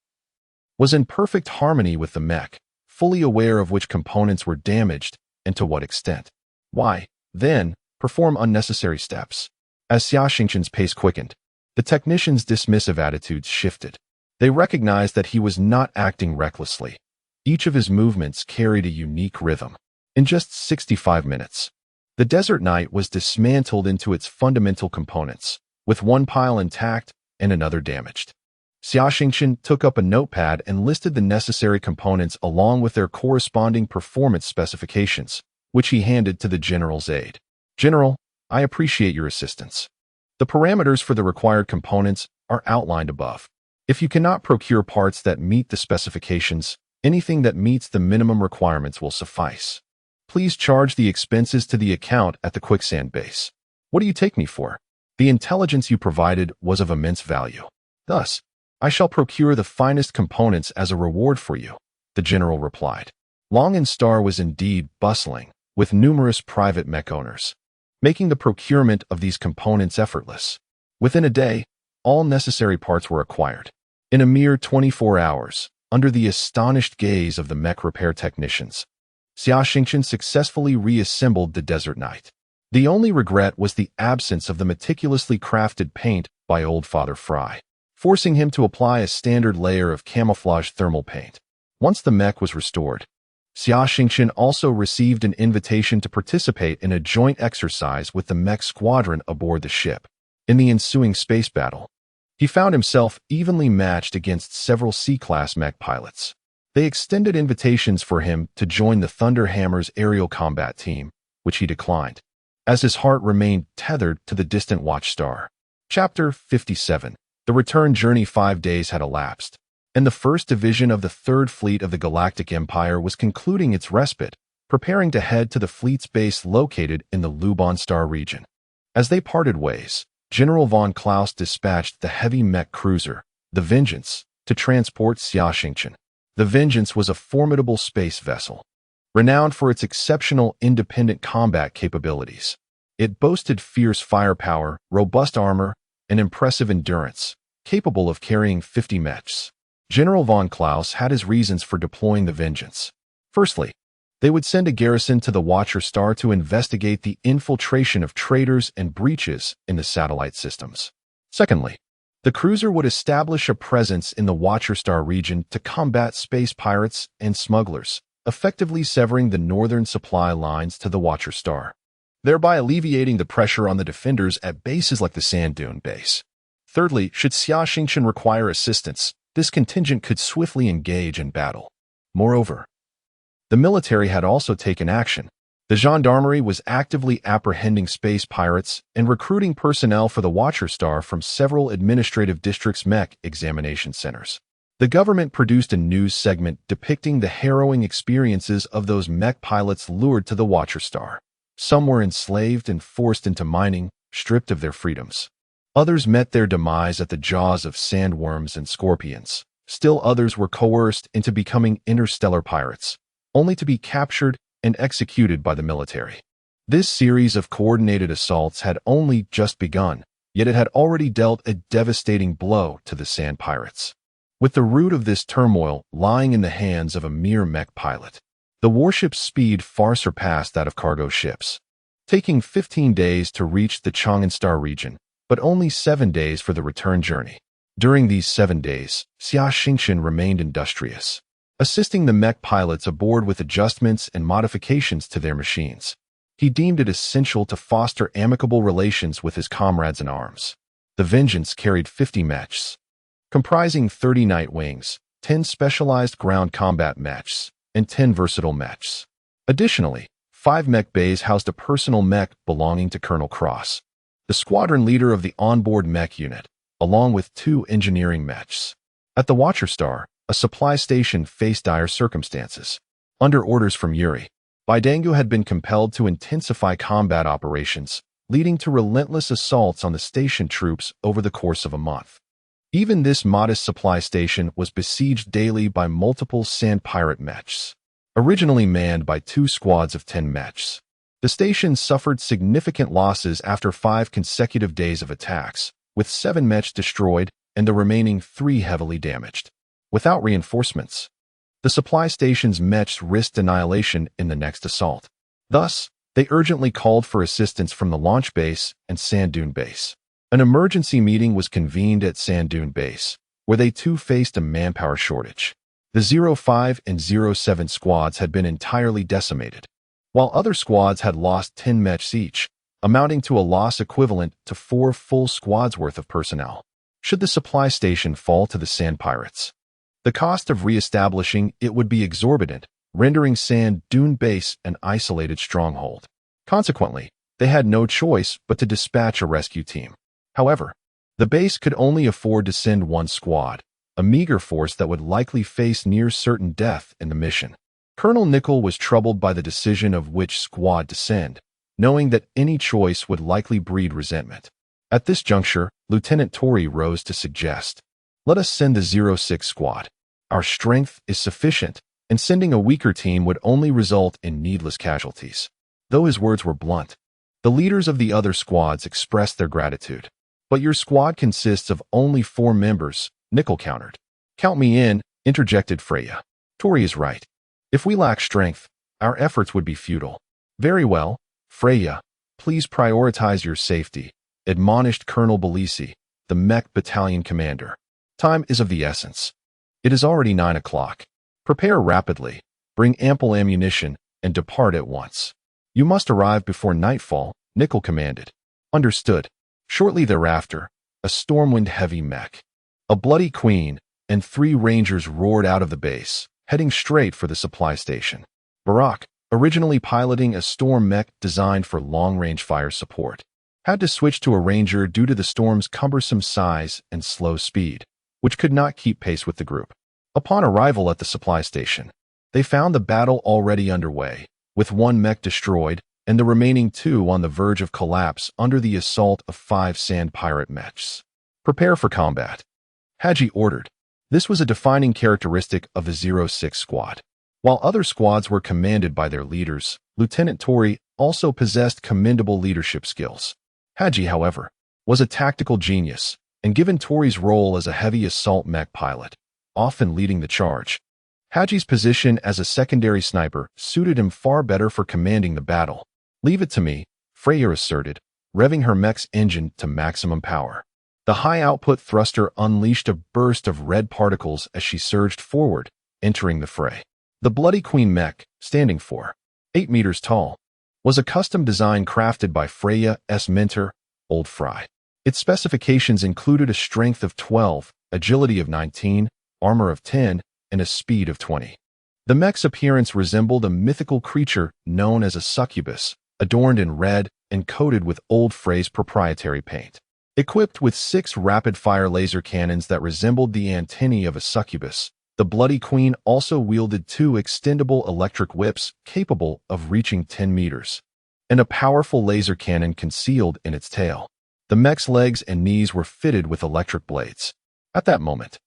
was in perfect harmony with the mech, fully aware of which components were damaged and to what extent. Why, then, perform unnecessary steps? As Xia Xingchen's pace quickened, the technicians' dismissive attitudes shifted. They recognized that he was not acting recklessly. Each of his movements carried a unique rhythm. In just 65 minutes, the Desert Knight was dismantled into its fundamental components, with one pile intact and another damaged. Xia Xingchen took up a notepad and listed the necessary components along with their corresponding performance specifications, which he handed to the General's aide. General, I appreciate your assistance. The parameters for the required components are outlined above. If you cannot procure parts that meet the specifications, anything that meets the minimum requirements will suffice. Please charge the expenses to the account at the quicksand base. What do you take me for? The intelligence you provided was of immense value. Thus, I shall procure the finest components as a reward for you, the general replied. Long and Star was indeed bustling, with numerous private mech owners, making the procurement of these components effortless. Within a day, all necessary parts were acquired. In a mere 24 hours, under the astonished gaze of the mech repair technicians, Xia Xingchen successfully reassembled the Desert Knight. The only regret was the absence of the meticulously crafted paint by old Father Fry. forcing him to apply a standard layer of camouflage thermal paint. Once the mech was restored, Xia Xingchen also received an invitation to participate in a joint exercise with the mech squadron aboard the ship. In the ensuing space battle, he found himself evenly matched against several C-class mech pilots. They extended invitations for him to join the Thunderhammer's aerial combat team, which he declined, as his heart remained tethered to the distant Watchstar. Chapter 57. The return journey. 5 days had elapsed, and the 1st Division of the 3rd Fleet of the Galactic Empire was concluding its respite, preparing to head to the fleet's base located in the Luban Star region. As they parted ways, General von Klaus dispatched the heavy mech cruiser, the Vengeance, to transport Xia Xingchen. The Vengeance was a formidable space vessel, renowned for its exceptional independent combat capabilities. It boasted fierce firepower, robust armor, and impressive endurance, capable of carrying 50 mechs. General von Klaus had his reasons for deploying the Vengeance. Firstly, they would send a garrison to the Watcher Star to investigate the infiltration of traitors and breaches in the satellite systems. Secondly, the cruiser would establish a presence in the Watcher Star region to combat space pirates and smugglers, effectively severing the northern supply lines to the Watcher Star, thereby alleviating the pressure on the defenders at bases like the Sand Dune base. Thirdly, should Xia Xingchen require assistance, this contingent could swiftly engage in battle. Moreover, the military had also taken action. The gendarmerie was actively apprehending space pirates and recruiting personnel for the Watcher Star from several administrative districts' mech examination centers. The government produced a news segment depicting the harrowing experiences of those mech pilots lured to the Watcher Star. Some were enslaved and forced into mining, stripped of their freedoms. Others met their demise at the jaws of sandworms and scorpions. Still others were coerced into becoming interstellar pirates, only to be captured and executed by the military. This series of coordinated assaults had only just begun, yet it had already dealt a devastating blow to the sand pirates. With the root of this turmoil lying in the hands of a mere mech pilot, the warship's speed far surpassed that of cargo ships, taking 15 days to reach the Chang'an Star region, but only 7 days for the return journey. During these 7 days, Xia Xingchen remained industrious, assisting the mech pilots aboard with adjustments and modifications to their machines. He deemed it essential to foster amicable relations with his comrades in arms. The Vengeance carried 50 mechs, comprising 30 night wings, 10 specialized ground combat mechs, and 10 versatile mechs. Additionally, 5 mech bays housed a personal mech belonging to Colonel Cross, the squadron leader of the onboard mech unit, along with 2 engineering mechs. At the Watcher Star, a supply station faced dire circumstances. Under orders from Yuri, Baidangu had been compelled to intensify combat operations, leading to relentless assaults on the station troops over the course of a month. Even this modest supply station was besieged daily by multiple sand pirate mechs. Originally manned by 2 squads of 10 mechs, the station suffered significant losses after 5 consecutive days of attacks, with 7 mechs destroyed and the remaining 3 heavily damaged. Without reinforcements, the supply station's mechs risked annihilation in the next assault. Thus, they urgently called for assistance from the launch base and Sand Dune base. An emergency meeting was convened at Sand Dune base, where they too faced a manpower shortage. The 05 and 07 squads had been entirely decimated, while other squads had lost 10 mechs each, amounting to a loss equivalent to 4 full squads worth of personnel. Should the supply station fall to the sand pirates, the cost of re-establishing it would be exorbitant, rendering Sand Dune base an isolated stronghold. Consequently, they had no choice but to dispatch a rescue team. However, the base could only afford to send 1 squad, a meager force that would likely face near certain death in the mission. Colonel Nickel was troubled by the decision of which squad to send, knowing that any choice would likely breed resentment. At this juncture, Lieutenant Tori rose to suggest, "Let us send the 06 squad. Our strength is sufficient, and sending a weaker team would only result in needless casualties." Though his words were blunt, the leaders of the other squads expressed their gratitude. "But your squad consists of only 4 members," Nickel countered. "Count me in," interjected Freya. "Tori is right. If we lack strength, our efforts would be futile." "Very well, Freya, please prioritize your safety," admonished Colonel Belisi, the mech battalion commander. Time is of the essence. It is already 9 o'clock. Prepare rapidly, bring ample ammunition, and depart at once. You must arrive before nightfall, Nickel commanded. Understood. Shortly thereafter, a stormwind-heavy mech, a bloody queen, and 3 rangers roared out of the base, heading straight for the supply station. Barack, originally piloting a storm mech designed for long-range fire support, had to switch to a ranger due to the storm's cumbersome size and slow speed, which could not keep pace with the group. Upon arrival at the supply station, they found the battle already underway, with 1 mech destroyed and the remaining 2 on the verge of collapse under the assault of 5 sand pirate mechs. Prepare for combat, Haji ordered. This was a defining characteristic of the 06 squad. While other squads were commanded by their leaders, Lieutenant Tori also possessed commendable leadership skills. Haji, however, was a tactical genius, and given Tori's role as a heavy assault mech pilot, often leading the charge, Haji's position as a secondary sniper suited him far better for commanding the battle. Leave it to me, Freya asserted, revving her mech's engine to maximum power. The high-output thruster unleashed a burst of red particles as she surged forward, entering the fray. The Bloody Queen mech, standing 8 meters tall, was a custom design crafted by Freya's mentor, Old Fry. Its specifications included a strength of 12, agility of 19, armor of 10, and a speed of 20. The mech's appearance resembled a mythical creature known as a succubus, adorned in red and coated with Old Frey's proprietary paint. Equipped with 6 rapid-fire laser cannons that resembled the antennae of a succubus, the Bloody Queen also wielded 2 extendable electric whips capable of reaching 10 meters, and a powerful laser cannon concealed in its tail. The mech's legs and knees were fitted with electric blades. At that moment,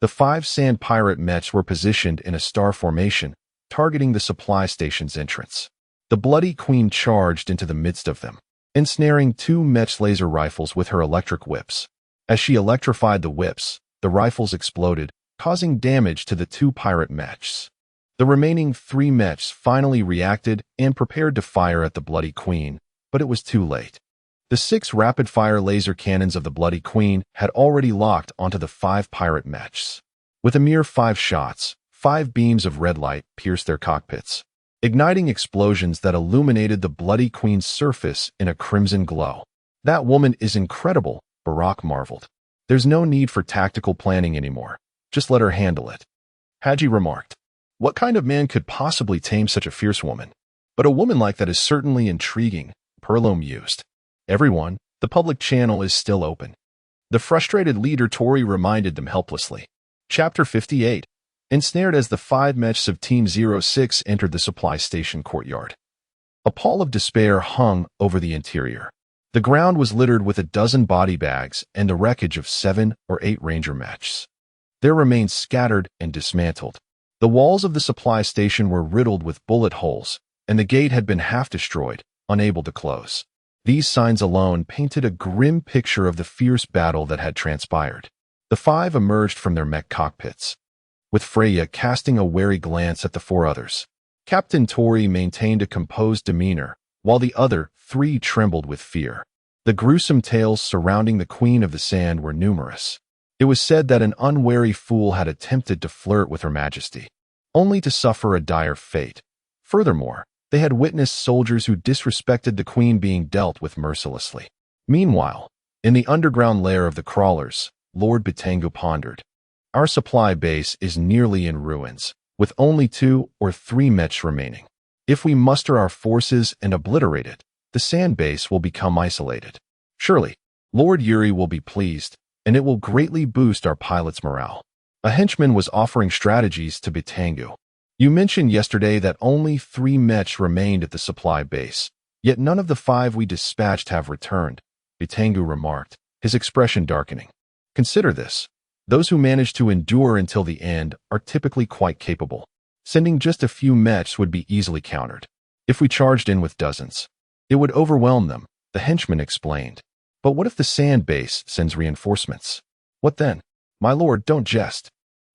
the 5 sand pirate mechs were positioned in a star formation, targeting the supply station's entrance. The Bloody Queen charged into the midst of them, ensnaring 2 mech laser rifles with her electric whips. As she electrified the whips, the rifles exploded, causing damage to the 2 pirate mechs. The remaining 3 mechs finally reacted and prepared to fire at the Bloody Queen, but it was too late. The 6 rapid-fire laser cannons of the Bloody Queen had already locked onto the 5 pirate mechs. With a mere 5 shots, 5 beams of red light pierced their cockpits, igniting explosions that illuminated the Bloody Queen's surface in a crimson glow. That woman is incredible, Barack marveled. There's no need for tactical planning anymore. Just let her handle it. Haji remarked. What kind of man could possibly tame such a fierce woman? But a woman like that is certainly intriguing, Perlo mused. Everyone, the public channel is still open. The frustrated leader Tori reminded them helplessly. Chapter 58. Ensnared as the 5 mechs of Team 06 entered the supply station courtyard. A pall of despair hung over the interior. The ground was littered with a dozen body bags and the wreckage of 7 or 8 ranger mechs. Their remains scattered and dismantled. The walls of the supply station were riddled with bullet holes, and the gate had been half destroyed, unable to close. These signs alone painted a grim picture of the fierce battle that had transpired. The 5 emerged from their mech cockpits, with Freya casting a wary glance at the 4 others. Captain Tori maintained a composed demeanor, while the other 3 trembled with fear. The gruesome tales surrounding the Queen of the Sand were numerous. It was said that an unwary fool had attempted to flirt with Her Majesty, only to suffer a dire fate. Furthermore, they had witnessed soldiers who disrespected the Queen being dealt with mercilessly. Meanwhile, in the underground lair of the crawlers, Lord Bitangu pondered. Our supply base is nearly in ruins, with only 2 or 3 mechs remaining. If we muster our forces and obliterate it, the sand base will become isolated. Surely, Lord Yuri will be pleased, and it will greatly boost our pilots' morale. A henchman was offering strategies to Bitangu. You mentioned yesterday that only 3 mechs remained at the supply base, yet none of the 5 we dispatched have returned, Bitangu remarked, his expression darkening. Consider this. Those who manage to endure until the end are typically quite capable. Sending just a few mechs would be easily countered. If we charged in with dozens, it would overwhelm them, the henchman explained. But what if the sand base sends reinforcements? What then? My lord, don't jest.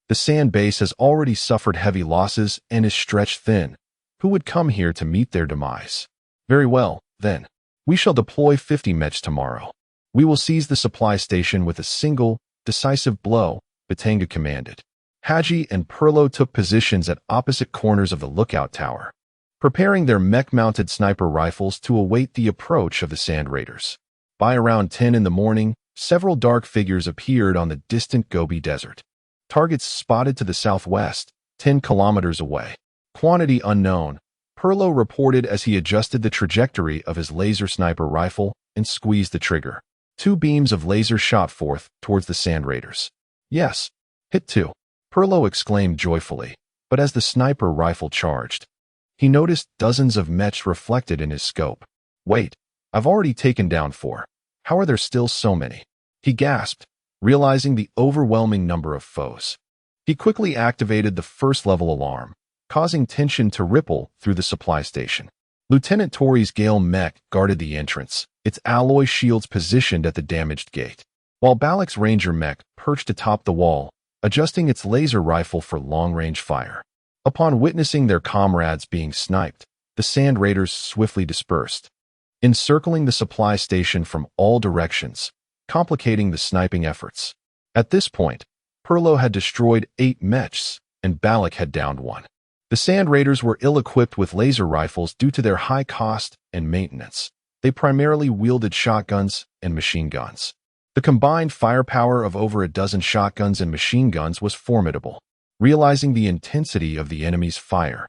The sand base has already suffered heavy losses and is stretched thin. Who would come here to meet their demise? Very well, then. We shall deploy 50 mechs tomorrow. We will seize the supply station with a single, decisive blow, Batanga commanded. Haji and Perlo took positions at opposite corners of the lookout tower, preparing their mech-mounted sniper rifles to await the approach of the Sand Raiders. By around 10 in the morning, several dark figures appeared on the distant Gobi Desert. Targets spotted to the southwest, 10 kilometers away. Quantity unknown, Perlo reported as he adjusted the trajectory of his laser sniper rifle and squeezed the trigger. 2 beams of laser shot forth towards the Sand Raiders. Yes, hit 2. Perlo exclaimed joyfully, but as the sniper rifle charged, he noticed dozens of mechs reflected in his scope. Wait, I've already taken down 4. How are there still so many? He gasped, realizing the overwhelming number of foes. He quickly activated the first-level alarm, causing tension to ripple through the supply station. Lieutenant Tori's Gale Mech guarded the entrance, its alloy shields positioned at the damaged gate, while Balak's Ranger Mech perched atop the wall, adjusting its laser rifle for long-range fire. Upon witnessing their comrades being sniped, the Sand Raiders swiftly dispersed, encircling the supply station from all directions, complicating the sniping efforts. At this point, Perlo had destroyed 8 mechs, and Balak had downed 1. The Sand Raiders were ill-equipped with laser rifles due to their high cost and maintenance. They primarily wielded shotguns and machine guns. The combined firepower of over a dozen shotguns and machine guns was formidable. Realizing the intensity of the enemy's fire,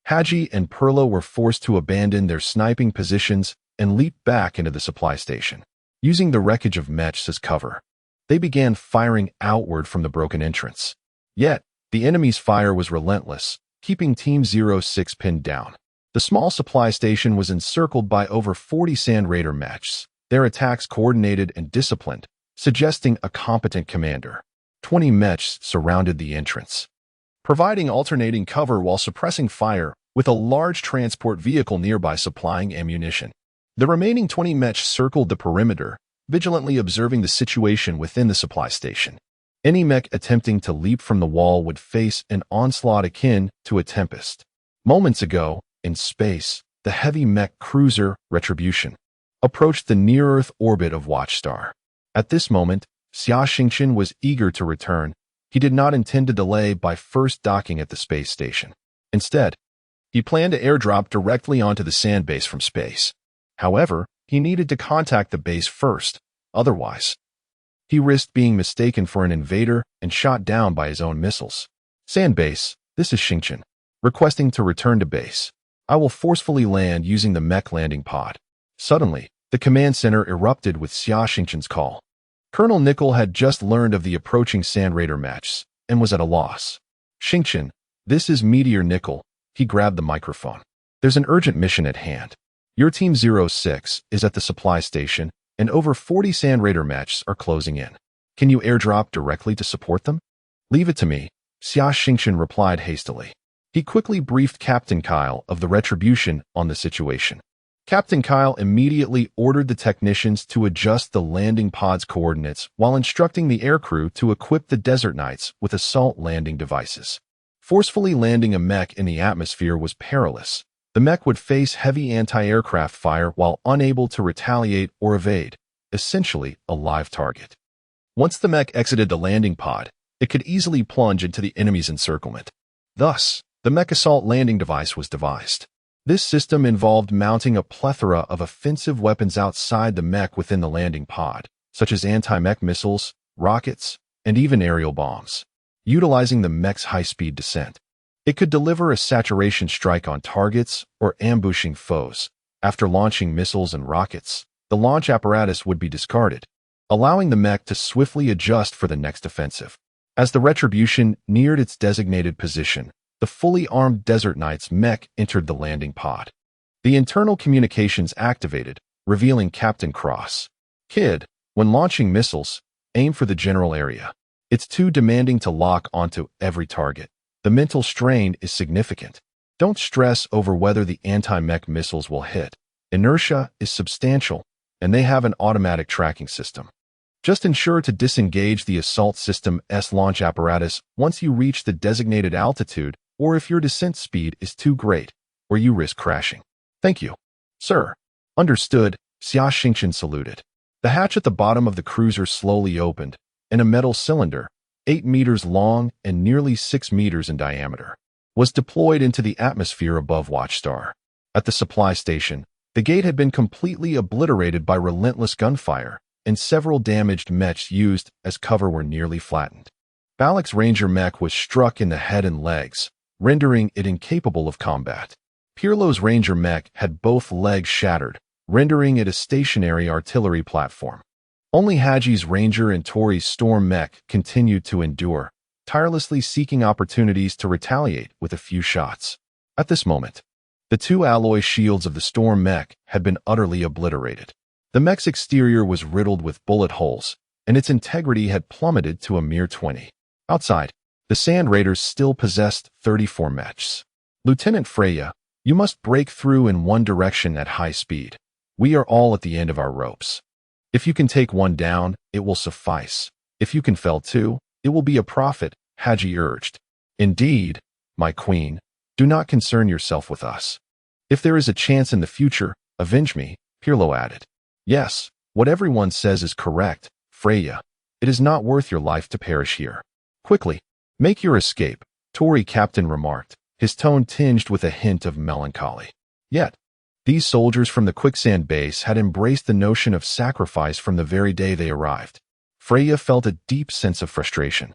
Haji and Perlo were forced to abandon their sniping positions and leap back into the supply station. Using the wreckage of mechs as cover, they began firing outward from the broken entrance. Yet, the enemy's fire was relentless, keeping Team 06 pinned down. The small supply station was encircled by over 40 Sand Raider mechs, their attacks coordinated and disciplined, suggesting a competent commander. 20 mechs surrounded the entrance, providing alternating cover while suppressing fire, with a large transport vehicle nearby supplying ammunition. The remaining 20 mechs circled the perimeter, vigilantly observing the situation within the supply station. Any mech attempting to leap from the wall would face an onslaught akin to a tempest. Moments ago, in space, the heavy mech cruiser Retribution approached the near-Earth orbit of Watchstar. At this moment, Xia Xingchen was eager to return. He did not intend to delay by first docking at the space station. Instead, he planned to airdrop directly onto the sand base from space. However, he needed to contact the base first, otherwise, he risked being mistaken for an invader and shot down by his own missiles. Sand base, this is Xingchen, requesting to return to base. I will forcefully land using the mech landing pod. Suddenly, the command center erupted with Xia Xingchen's call. Colonel Nickel had just learned of the approaching Sand Raider match and was at a loss. Xingchen, this is Meteor Nickel. He grabbed the microphone. There's an urgent mission at hand. Your Team 06 is at the supply station, and over 40 Sand Raider matches are closing in. Can you airdrop directly to support them? Leave it to me, Xia Xingchen replied hastily. He quickly briefed Captain Kyle of the Retribution on the situation. Captain Kyle immediately ordered the technicians to adjust the landing pod's coordinates while instructing the aircrew to equip the Desert Knights with assault landing devices. Forcefully landing a mech in the atmosphere was perilous. The mech would face heavy anti-aircraft fire while unable to retaliate or evade, essentially a live target. Once the mech exited the landing pod, it could easily plunge into the enemy's encirclement. Thus, the mech assault landing device was devised. This system involved mounting a plethora of offensive weapons outside the mech within the landing pod, such as anti-mech missiles, rockets, and even aerial bombs. Utilizing the mech's high-speed descent, it could deliver a saturation strike on targets or ambushing foes. After launching missiles and rockets, the launch apparatus would be discarded, allowing the mech to swiftly adjust for the next offensive. As the Retribution neared its designated position, the fully armed Desert Knight's mech entered the landing pod. The internal communications activated, revealing Captain Cross. Kid, when launching missiles, aim for the general area. It's too demanding to lock onto every target. The mental strain is significant. Don't stress over whether the anti-mech missiles will hit. Inertia is substantial, and they have an automatic tracking system. Just ensure to disengage the assault system's launch apparatus once you reach the designated altitude or if your descent speed is too great, or you risk crashing. Thank you, sir. Understood, Xia Xingchen saluted. The hatch at the bottom of the cruiser slowly opened, and a metal cylinder, 8 meters long and nearly 6 meters in diameter, was deployed into the atmosphere above Watchstar. At the supply station, the gate had been completely obliterated by relentless gunfire, and several damaged mechs used as cover were nearly flattened. Balak's Ranger mech was struck in the head and legs, rendering it incapable of combat. Pirlo's Ranger mech had both legs shattered, rendering it a stationary artillery platform. Only Haji's Ranger and Tori's Storm mech continued to endure, tirelessly seeking opportunities to retaliate with a few shots. At this moment, the two alloy shields of the Storm mech had been utterly obliterated. The mech's exterior was riddled with bullet holes, and its integrity had plummeted to a mere 20. Outside, the Sand Raiders still possessed 34 mechs. Lieutenant Freya, you must break through in one direction at high speed. We are all at the end of our ropes. If you can take one down, it will suffice. If you can fell two, it will be a profit, Haji urged. Indeed, my queen, do not concern yourself with us. If there is a chance in the future, avenge me, Pirlo added. Yes, what everyone says is correct, Freya. It is not worth your life to perish here. Quickly, make your escape, Tori Captain remarked, his tone tinged with a hint of melancholy. Yet, these soldiers from the quicksand base had embraced the notion of sacrifice from the very day they arrived. Freya felt a deep sense of frustration.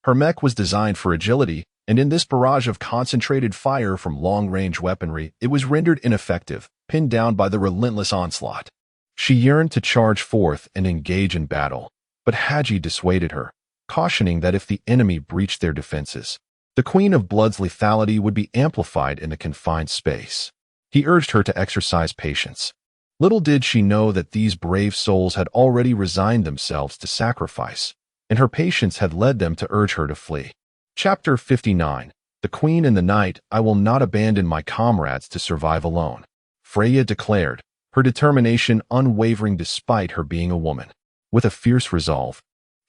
Her mech was designed for agility, and in this barrage of concentrated fire from long-range weaponry, it was rendered ineffective, pinned down by the relentless onslaught. She yearned to charge forth and engage in battle, but Haji dissuaded her, cautioning that if the enemy breached their defenses, the Queen of Blood's lethality would be amplified in the confined space. He urged her to exercise patience. Little did she know that these brave souls had already resigned themselves to sacrifice, and her patience had led them to urge her to flee. Chapter 59. The Queen and the Knight. I will not abandon my comrades to survive alone, Freya declared, her determination unwavering despite her being a woman. With a fierce resolve,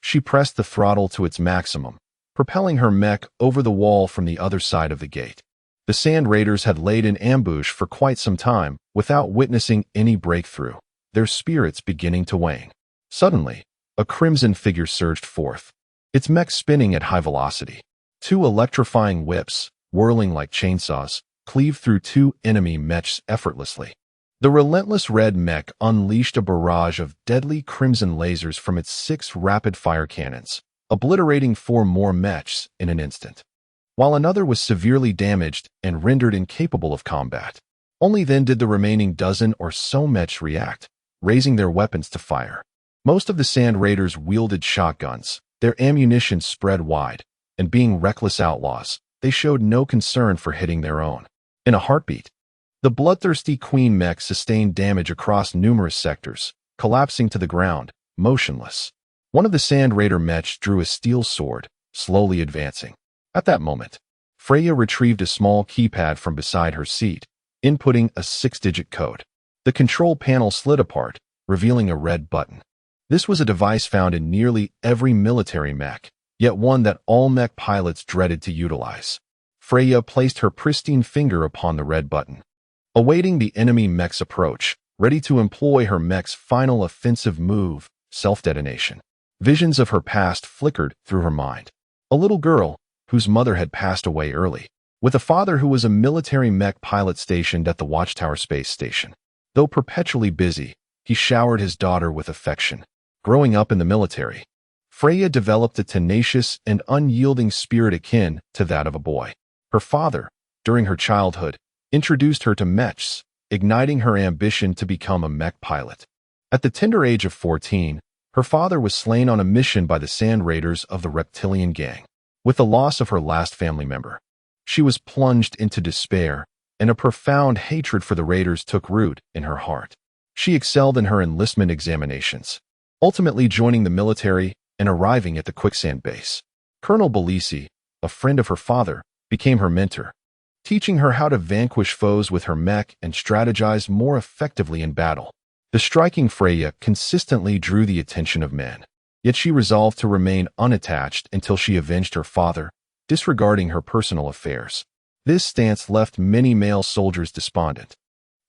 she pressed the throttle to its maximum, propelling her mech over the wall from the other side of the gate. The Sand Raiders had laid in ambush for quite some time without witnessing any breakthrough, their spirits beginning to wane. Suddenly, a crimson figure surged forth, its mech spinning at high velocity. Two electrifying whips, whirling like chainsaws, cleaved through two enemy mechs effortlessly. The relentless red mech unleashed a barrage of deadly crimson lasers from its 6 rapid-fire cannons, obliterating 4 more mechs in an instant, while another was severely damaged and rendered incapable of combat. Only then did the remaining dozen or so mechs react, raising their weapons to fire. Most of the Sand Raiders wielded shotguns, their ammunition spread wide, and being reckless outlaws, they showed no concern for hitting their own. In a heartbeat, the bloodthirsty Queen mech sustained damage across numerous sectors, collapsing to the ground, motionless. One of the Sand Raider mechs drew a steel sword, slowly advancing. At that moment, Freya retrieved a small keypad from beside her seat, inputting a 6-digit code. The control panel slid apart, revealing a red button. This was a device found in nearly every military mech, yet one that all mech pilots dreaded to utilize. Freya placed her pristine finger upon the red button, awaiting the enemy mech's approach, ready to employ her mech's final offensive move, self-detonation. Visions of her past flickered through her mind. A little girl, whose mother had passed away early, with a father who was a military mech pilot stationed at the Watchtower space station. Though perpetually busy, he showered his daughter with affection. Growing up in the military, Freya developed a tenacious and unyielding spirit akin to that of a boy. Her father, during her childhood, introduced her to mechs, igniting her ambition to become a mech pilot. At the tender age of 14, her father was slain on a mission by the Sand Raiders of the Reptilian Gang. With the loss of her last family member, she was plunged into despair, and a profound hatred for the Raiders took root in her heart. She excelled in her enlistment examinations, ultimately joining the military and arriving at the quicksand base. Colonel Belisi, a friend of her father, became her mentor, teaching her how to vanquish foes with her mech and strategize more effectively in battle. The striking Freya consistently drew the attention of men, yet she resolved to remain unattached until she avenged her father, disregarding her personal affairs. This stance left many male soldiers despondent,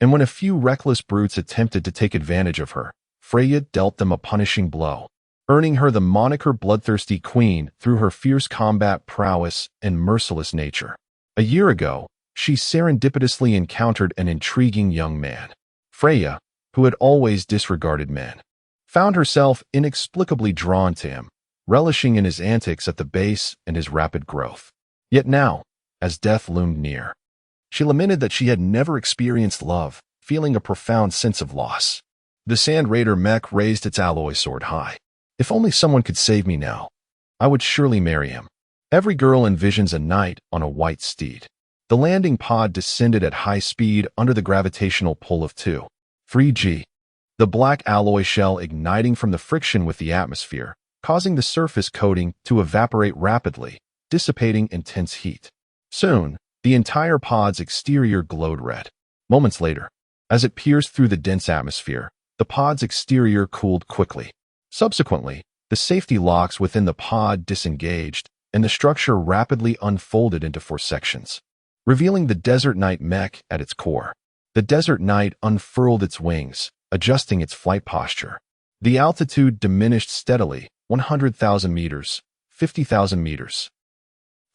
and when a few reckless brutes attempted to take advantage of her, Freya dealt them a punishing blow, earning her the moniker Bloodthirsty Queen through her fierce combat prowess and merciless nature. A year ago, she serendipitously encountered an intriguing young man. Freya, who had always disregarded men, found herself inexplicably drawn to him, relishing in his antics at the base and his rapid growth. Yet now, as death loomed near, she lamented that she had never experienced love, feeling a profound sense of loss. The Sand Raider Mech raised its alloy sword high. If only someone could save me now, I would surely marry him. Every girl envisions a knight on a white steed. The landing pod descended at high speed under the gravitational pull of 3G. The black alloy shell igniting from the friction with the atmosphere, causing the surface coating to evaporate rapidly, dissipating intense heat. Soon, the entire pod's exterior glowed red. Moments later, as it pierced through the dense atmosphere, the pod's exterior cooled quickly. Subsequently, the safety locks within the pod disengaged, and the structure rapidly unfolded into 4 sections, revealing the Desert Knight Mech at its core. The Desert Knight unfurled its wings, adjusting its flight posture. The altitude diminished steadily, 100,000 meters, 50,000 meters,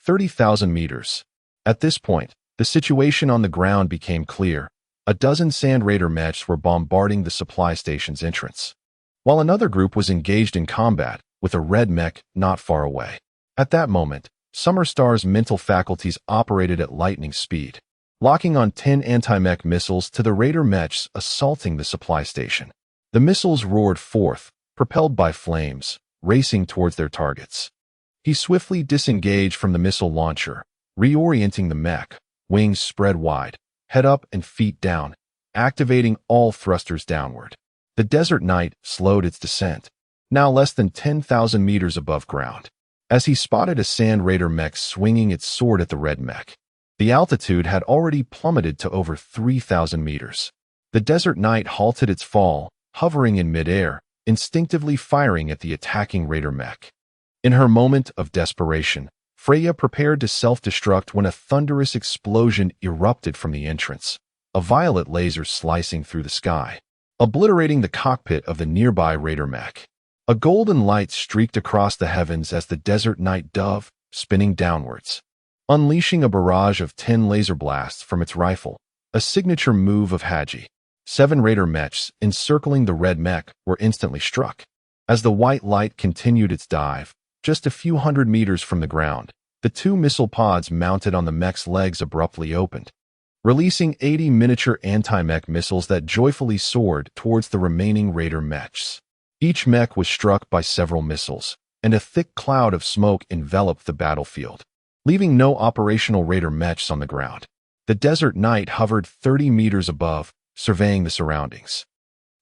30,000 meters. At this point, the situation on the ground became clear. A dozen Sand Raider mechs were bombarding the supply station's entrance, while another group was engaged in combat with a red mech not far away. At that moment, Summerstar's mental faculties operated at lightning speed, locking on 10 anti-mech missiles to the Raider mechs assaulting the supply station. The missiles roared forth, propelled by flames, racing towards their targets. He swiftly disengaged from the missile launcher, reorienting the mech, wings spread wide, head up and feet down, activating all thrusters downward. The Desert Knight slowed its descent, now less than 10,000 meters above ground, as he spotted a Sand Raider mech swinging its sword at the red mech. The altitude had already plummeted to over 3,000 meters. The Desert Knight halted its fall, hovering in midair, instinctively firing at the attacking Raider mech. In her moment of desperation, Freya prepared to self-destruct when a thunderous explosion erupted from the entrance, a violet laser slicing through the sky, obliterating the cockpit of the nearby Raider mech. A golden light streaked across the heavens as the Desert Knight dove, spinning downwards, unleashing a barrage of 10 laser blasts from its rifle, a signature move of Haji. 7 Raider mechs encircling the red mech were instantly struck. As the white light continued its dive, just a few hundred meters from the ground, the 2 missile pods mounted on the mech's legs abruptly opened, releasing 80 miniature anti-mech missiles that joyfully soared towards the remaining Raider mechs. Each mech was struck by several missiles, and a thick cloud of smoke enveloped the battlefield, leaving no operational Raider mechs on the ground. The Desert Knight hovered 30 meters above, surveying the surroundings.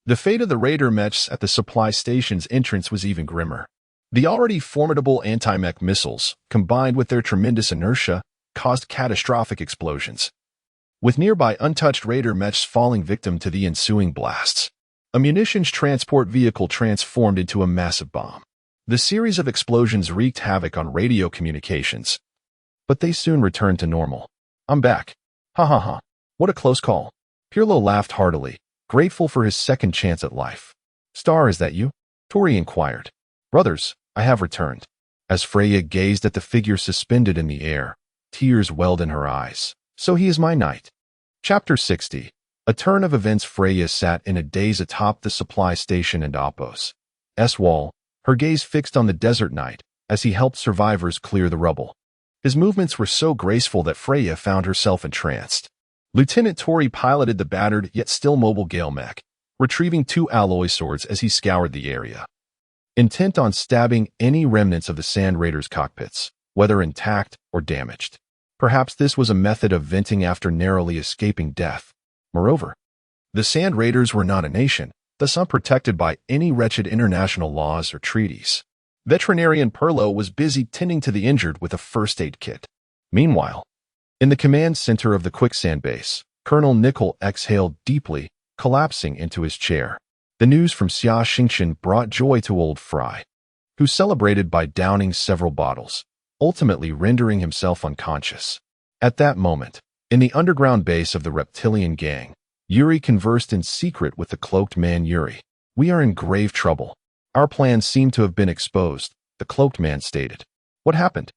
The fate of the Raider mechs at the supply station's entrance was even grimmer. The already formidable anti-mech missiles, combined with their tremendous inertia, caused catastrophic explosions, with nearby untouched Raider mechs falling victim to the ensuing blasts. A munitions transport vehicle transformed into a massive bomb. The series of explosions wreaked havoc on radio communications, but they soon returned to normal. "I'm back. Ha ha ha. What a close call." Pirlo laughed heartily, grateful for his second chance at life. "Star, is that you?" Tori inquired. "Brothers, I have returned." As Freya gazed at the figure suspended in the air, tears welled in her eyes. "So he is my knight." Chapter 60. A turn of events. Freya sat in a daze atop the supply station and Oppo's wall, her gaze fixed on the Desert Knight as he helped survivors clear the rubble. His movements were so graceful that Freya found herself entranced. Lieutenant Tori piloted the battered yet still mobile Gale mech, retrieving 2 alloy swords as he scoured the area, intent on stabbing any remnants of the Sand Raiders' cockpits, whether intact or damaged. Perhaps this was a method of venting after narrowly escaping death. Moreover, the Sand Raiders were not a nation, thus unprotected by any wretched international laws or treaties. Veterinarian Pirlo was busy tending to the injured with a first aid kit. Meanwhile, in the command center of the quicksand base, Colonel Nickel exhaled deeply, collapsing into his chair. The news from Xia Xingchen brought joy to old Fry, who celebrated by downing several bottles, ultimately rendering himself unconscious. At that moment, in the underground base of the reptilian gang, Yuri conversed in secret with the cloaked man Yuri. "We are in grave trouble. Our plans seem to have been exposed, the cloaked man stated. What happened?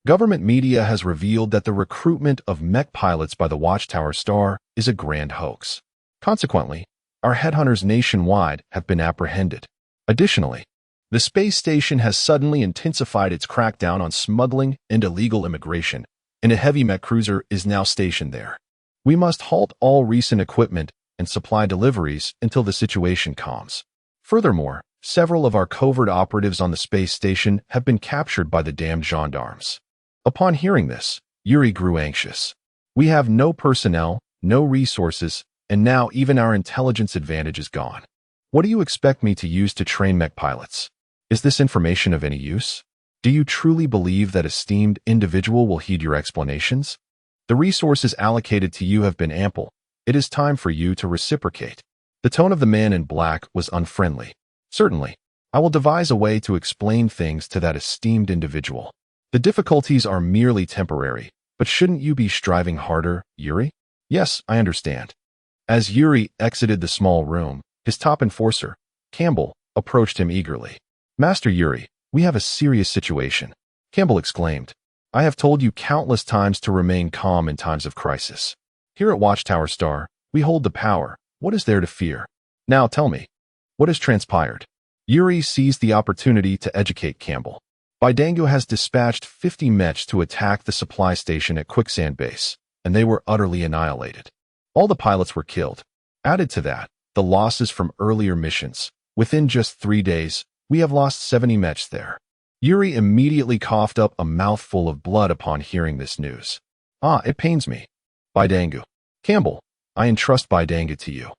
Government media has revealed that the recruitment of mech pilots by the Watchtower Star is a grand hoax. Consequently, our headhunters nationwide have been apprehended. Additionally, the space station has suddenly intensified its crackdown on smuggling and illegal immigration, and a heavy mech cruiser is now stationed there. We must halt all recent equipment and supply deliveries until the situation calms. Furthermore, several of our covert operatives on the space station have been captured by the damned gendarmes. Upon hearing this, Yuri grew anxious. We have no personnel, no resources, and now even our intelligence advantage is gone. What do you expect me to use to train mech pilots? Is this information of any use? Do you truly believe that esteemed individual will heed your explanations? The resources allocated to you have been ample. It is time for you to reciprocate. The tone of the man in black was unfriendly. Certainly, I will devise a way to explain things to that esteemed individual. The difficulties are merely temporary, but shouldn't you be striving harder, Yuri? Yes, I understand. As Yuri exited the small room, his top enforcer, Campbell, approached him eagerly. Master Yuri, we have a serious situation, Campbell exclaimed. I have told you countless times to remain calm in times of crisis. Here at Watchtower Star, we hold the power. What is there to fear? Now tell me, what has transpired? Yuri seized the opportunity to educate Campbell. Bidango has dispatched 50 Mech to attack the supply station at Quicksand Base, and they were utterly annihilated. All the pilots were killed. Added to that, the losses from earlier missions. Within just 3 days, we have lost 70 Mech there. Yuri immediately coughed up a mouthful of blood upon hearing this news. It pains me. Bidango. Campbell, I entrust Bidango to you.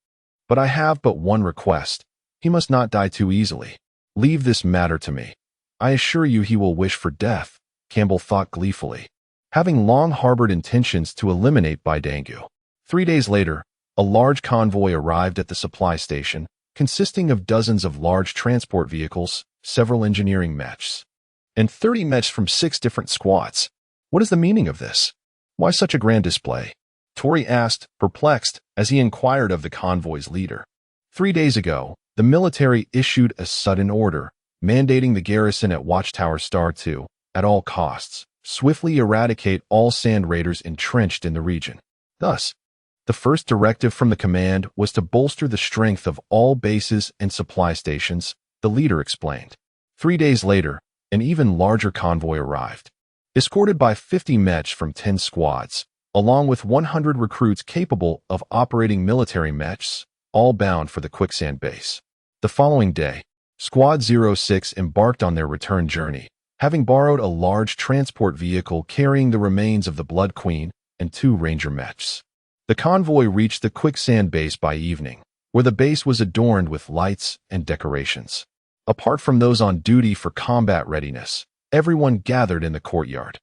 But I have but one request. He must not die too easily. Leave this matter to me. I assure you he will wish for death, Campbell thought gleefully, having long harbored intentions to eliminate Bidango. 3 days later, a large convoy arrived at the supply station, consisting of dozens of large transport vehicles, several engineering mechs, and 30 mechs from 6 different squads. What is the meaning of this? Why such a grand display? Tori asked, perplexed, as he inquired of the convoy's leader. 3 days ago, the military issued a sudden order, mandating the garrison at Watchtower Star to, at all costs, swiftly eradicate all sand raiders entrenched in the region. Thus, the first directive from the command was to bolster the strength of all bases and supply stations, the leader explained. 3 days later, an even larger convoy arrived, escorted by 50 Mech from 10 squads, along with 100 recruits capable of operating military mechs, all bound for the Quicksand Base. The following day, Squad 06 embarked on their return journey, having borrowed a large transport vehicle carrying the remains of the Blood Queen and 2 Ranger mechs. The convoy reached the Quicksand Base by evening, where the base was adorned with lights and decorations. Apart from those on duty for combat readiness, everyone gathered in the courtyard.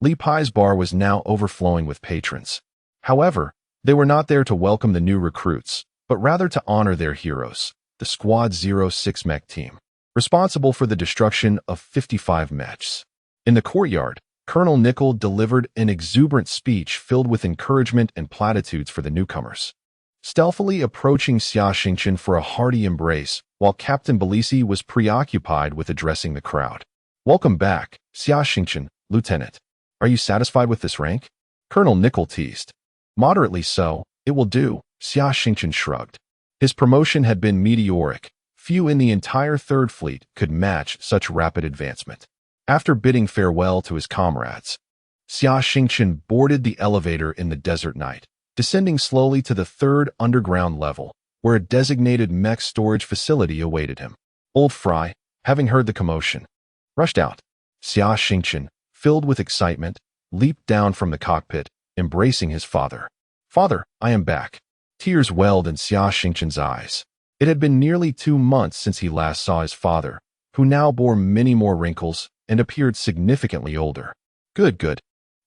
Li Pai's bar was now overflowing with patrons. However, they were not there to welcome the new recruits, but rather to honor their heroes, the Squad 06 mech team, responsible for the destruction of 55 mechs. In the courtyard, Colonel Nickel delivered an exuberant speech filled with encouragement and platitudes for the newcomers, stealthily approaching Xia Xingchen for a hearty embrace, while Captain Belisi was preoccupied with addressing the crowd. Welcome back, Xia Xingchen, Lieutenant. Are you satisfied with this rank? Colonel Nickel teased. Moderately so, it will do, Xia Xingchen shrugged. His promotion had been meteoric. Few in the entire Third Fleet could match such rapid advancement. After bidding farewell to his comrades, Xia Xingchen boarded the elevator in the desert night, descending slowly to the 3rd underground level, where a designated mech storage facility awaited him. Old Fry, having heard the commotion, rushed out. Xia Xingchen, filled with excitement, leaped down from the cockpit, embracing his father. Father, I am back. Tears welled in Xia Xingchen's eyes. It had been nearly 2 months since he last saw his father, who now bore many more wrinkles and appeared significantly older. Good.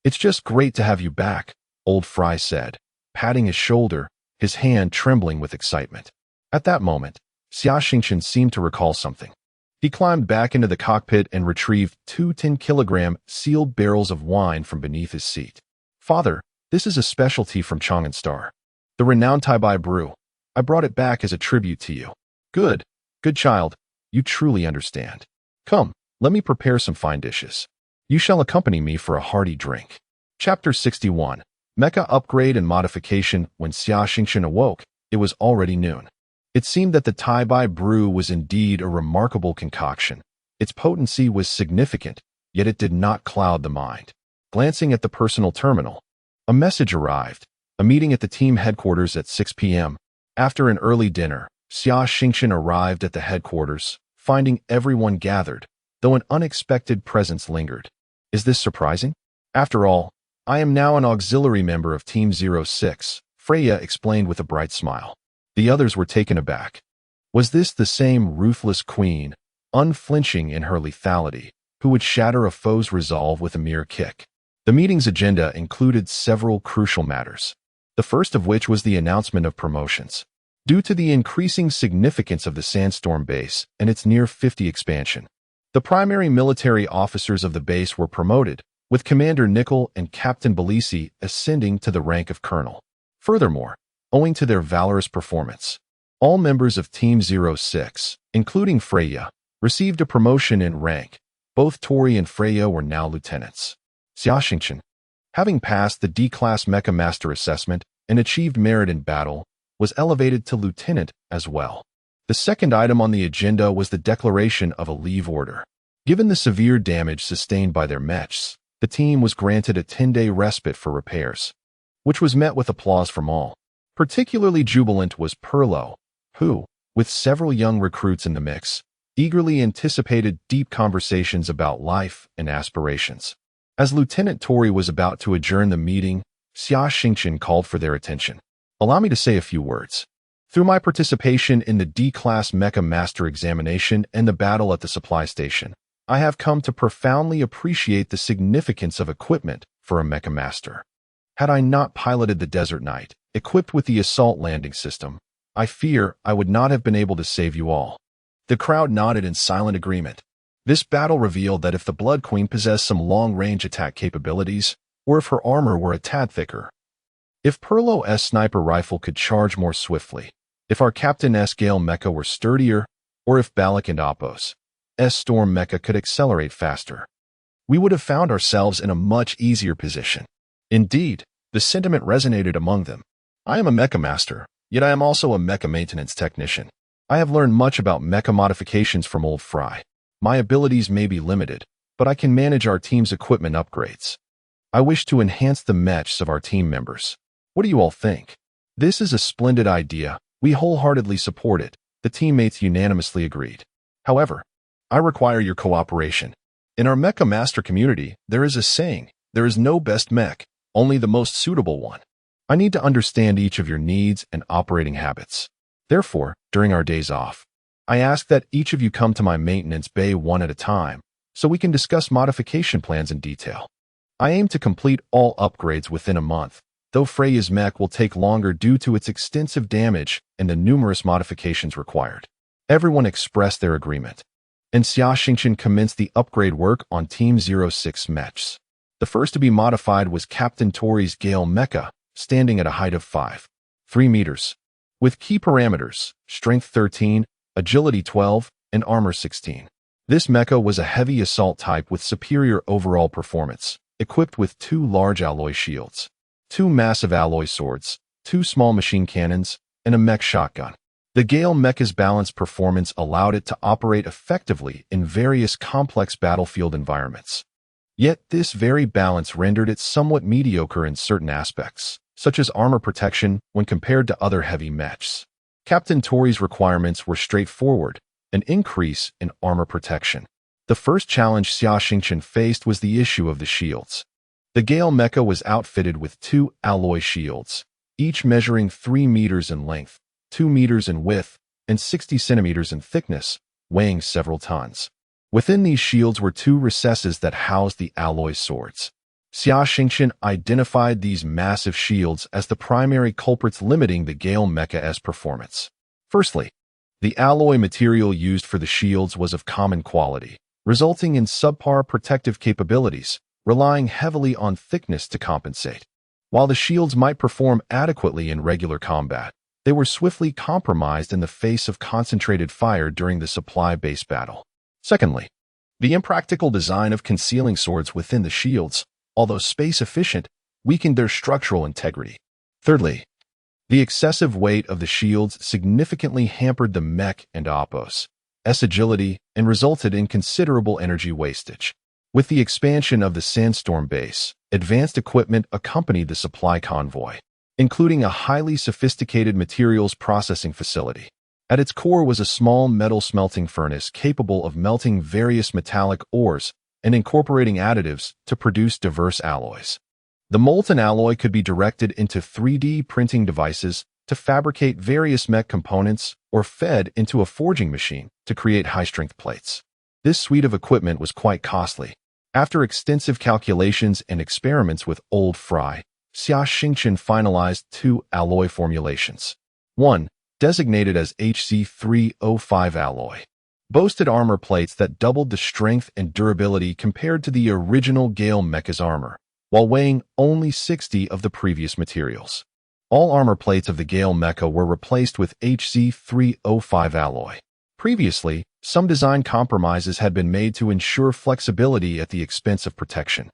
It's just great to have you back, Old Fry said, patting his shoulder, his hand trembling with excitement. At that moment, Xia Xingchen seemed to recall something. He climbed back into the cockpit and retrieved 2 10-kilogram sealed barrels of wine from beneath his seat. Father, this is a specialty from Chang'an Star, the renowned Taibai brew. I brought it back as a tribute to you. Good child. you truly understand. Come, let me prepare some fine dishes. You shall accompany me for a hearty drink. Chapter 61. Mecha Upgrade and Modification. When Xia Xingchen awoke, it was already noon. It seemed that the Tai-Bai brew was indeed a remarkable concoction. Its potency was significant, yet it did not cloud the mind. Glancing at the personal terminal, a message arrived. A meeting at the team headquarters at 6 p.m. After an early dinner, Xia Xingchen arrived at the headquarters, finding everyone gathered, though an unexpected presence lingered. Is this surprising? After all, I am now an auxiliary member of Team 06, Freya explained with a bright smile. The others were taken aback. Was this the same ruthless queen, unflinching in her lethality, who would shatter a foe's resolve with a mere kick? The meeting's agenda included several crucial matters, the first of which was the announcement of promotions. Due to the increasing significance of the Sandstorm base and its near 50 expansion, the primary military officers of the base were promoted, with Commander Nickel and Captain Belisi ascending to the rank of Colonel. Furthermore, owing to their valorous performance, all members of Team 06, including Freya, received a promotion in rank. Both Tori and Freya were now lieutenants. Xia Xingchen, having passed the D-Class Mecha Master Assessment and achieved merit in battle, was elevated to lieutenant as well. The second item on the agenda was the declaration of a leave order. Given the severe damage sustained by their mechs, the team was granted a 10-day respite for repairs, which was met with applause from all. Particularly jubilant was Perlo, who, with several young recruits in the mix, eagerly anticipated deep conversations about life and aspirations. As Lieutenant Tori was about to adjourn the meeting, Xia Xingchen called for their attention. Allow me to say a few words. Through my participation in the D-Class Mecha Master Examination and the battle at the supply station, I have come to profoundly appreciate the significance of equipment for a Mecha Master. Had I not piloted the Desert Knight, equipped with the assault landing system, I fear I would not have been able to save you all. The crowd nodded in silent agreement. This battle revealed that if the Blood Queen possessed some long-range attack capabilities, or if her armor were a tad thicker, if Perlo's sniper rifle could charge more swiftly, if our Captain's Gale Mecha were sturdier, or if Balak and Apos' Storm Mecha could accelerate faster, we would have found ourselves in a much easier position. Indeed, the sentiment resonated among them. I am a Mecha Master, yet I am also a Mecha Maintenance Technician. I have learned much about Mecha modifications from old Fry. My abilities may be limited, but I can manage our team's equipment upgrades. I wish to enhance the mechs of our team members. What do you all think? This is a splendid idea. We wholeheartedly support it. The teammates unanimously agreed. However, I require your cooperation. In our Mecha Master community, there is a saying, there is no best mech, only the most suitable one. I need to understand each of your needs and operating habits. Therefore, during our days off, I ask that each of you come to my maintenance bay one at a time, so we can discuss modification plans in detail. I aim to complete all upgrades within a month, though Freya's mech will take longer due to its extensive damage and the numerous modifications required. Everyone expressed their agreement, and Xia Xingchen commenced the upgrade work on Team 06 mechs. The first to be modified was Captain Tori's Gale Mecha, standing at a height of 5.3 meters, with key parameters, strength 13, agility 12, and armor 16. This mecha was a heavy assault type with superior overall performance, equipped with 2 large alloy shields, 2 massive alloy swords, 2 small machine cannons, and a mech shotgun. The Gale Mecha's balanced performance allowed it to operate effectively in various complex battlefield environments. Yet this very balance rendered it somewhat mediocre in certain aspects, such as armor protection when compared to other heavy mechs. Captain Tori's requirements were straightforward, an increase in armor protection. The first challenge Xia Xingchen faced was the issue of the shields. The Gale Mecha was outfitted with 2 alloy shields, each measuring 3 meters in length, 2 meters in width, and 60 centimeters in thickness, weighing several tons. Within these shields were 2 recesses that housed the alloy swords. Xia Xingchen identified these massive shields as the primary culprits limiting the Gale Mecha's performance. Firstly, the alloy material used for the shields was of common quality, resulting in subpar protective capabilities, relying heavily on thickness to compensate. While the shields might perform adequately in regular combat, They were swiftly compromised in the face of concentrated fire during the supply-based battle. Secondly, the impractical design of concealing swords within the shields, although space-efficient, weakened their structural integrity. Thirdly, the excessive weight of the shields significantly hampered the Mech and Oppos' agility and resulted in considerable energy wastage. With the expansion of the Sandstorm base, advanced equipment accompanied the supply convoy, including a highly sophisticated materials processing facility. At its core was a small metal smelting furnace capable of melting various metallic ores and incorporating additives to produce diverse alloys. The molten alloy could be directed into 3D printing devices to fabricate various mech components or fed into a forging machine to create high-strength plates. This suite of equipment was quite costly. After extensive calculations and experiments with old Fry, Xia Xingchen finalized two alloy formulations. One, designated as HC305 alloy, boasted armor plates that doubled the strength and durability compared to the original Gale Mecha's armor, while weighing only 60 of the previous materials. All armor plates of the Gale Mecha were replaced with HC305 alloy. Previously, some design compromises had been made to ensure flexibility at the expense of protection.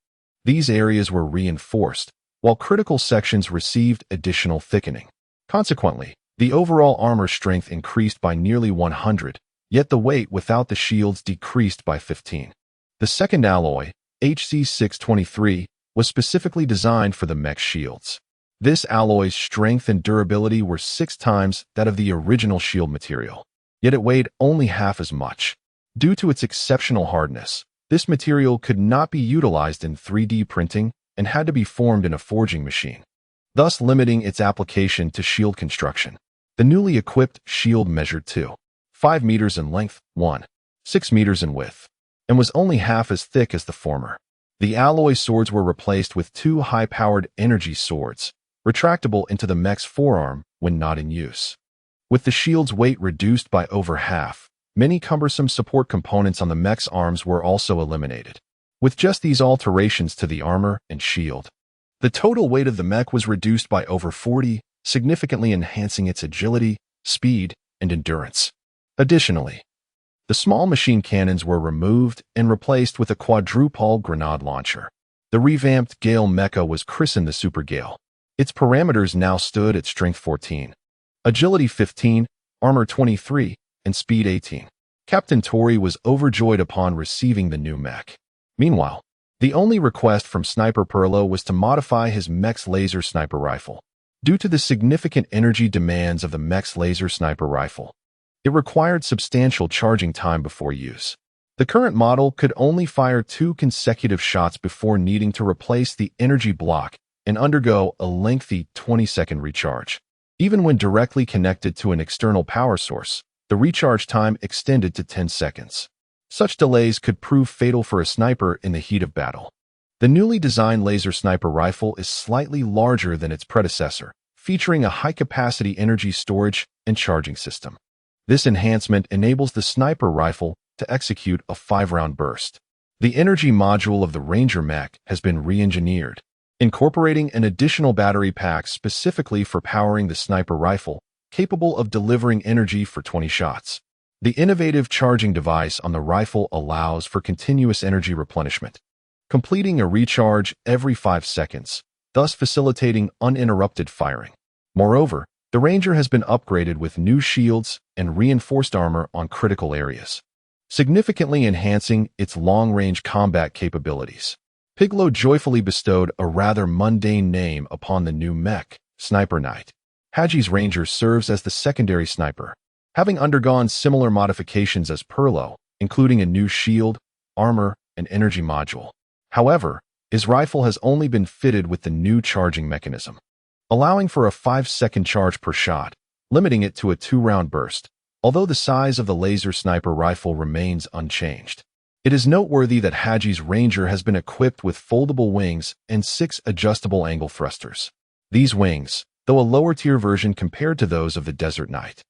These areas were reinforced, while critical sections received additional thickening. Consequently, the overall armor strength increased by nearly 100, yet the weight without the shields decreased by 15. The second alloy, HC623, was specifically designed for the Mech shields. This alloy's strength and durability were 6 times that of the original shield material, yet it weighed only half as much. Due to its exceptional hardness, this material could not be utilized in 3D printing and had to be formed in a forging machine, thus limiting its application to shield construction. The newly equipped shield measured 2.5 meters in length, 1.6 meters in width, and was only half as thick as the former. The alloy swords were replaced with 2 high-powered energy swords, retractable into the Mech's forearm when not in use. With the shield's weight reduced by over half, many cumbersome support components on the Mech's arms were also eliminated. With just these alterations to the armor and shield, the total weight of the Mech was reduced by over 40, significantly enhancing its agility, speed, and endurance. Additionally, the small machine cannons were removed and replaced with a quadruple grenade launcher. The revamped Gale Mecha was christened the Super Gale. Its parameters now stood at strength 14, agility 15, armor 23, and speed 18. Captain Tori was overjoyed upon receiving the new Mech. Meanwhile, the only request from Sniper Perlo was to modify his Mech's laser sniper rifle. Due to the significant energy demands of the Mech's laser sniper rifle, it required substantial charging time before use. The current model could only fire 2 consecutive shots before needing to replace the energy block and undergo a lengthy 20-second recharge. Even when directly connected to an external power source, the recharge time extended to 10 seconds. Such delays could prove fatal for a sniper in the heat of battle. The newly designed laser sniper rifle is slightly larger than its predecessor, featuring a high-capacity energy storage and charging system. This enhancement enables the sniper rifle to execute a 5-round burst. The energy module of the Ranger Mech has been re-engineered, incorporating an additional battery pack specifically for powering the sniper rifle, capable of delivering energy for 20 shots. The innovative charging device on the rifle allows for continuous energy replenishment, completing a recharge every 5 seconds, thus facilitating uninterrupted firing. Moreover, the Ranger has been upgraded with new shields and reinforced armor on critical areas, significantly enhancing its long-range combat capabilities. Piglo joyfully bestowed a rather mundane name upon the new Mech, Sniper Knight. Haji's Ranger serves as the secondary sniper, having undergone similar modifications as Perlo, including a new shield, armor, and energy module. However, his rifle has only been fitted with the new charging mechanism, allowing for a 5-second charge per shot, limiting it to a 2-round burst, although the size of the laser sniper rifle remains unchanged. It is noteworthy that Haji's Ranger has been equipped with foldable wings and 6 adjustable angle thrusters. These wings, though a lower-tier version compared to those of the Desert Knight,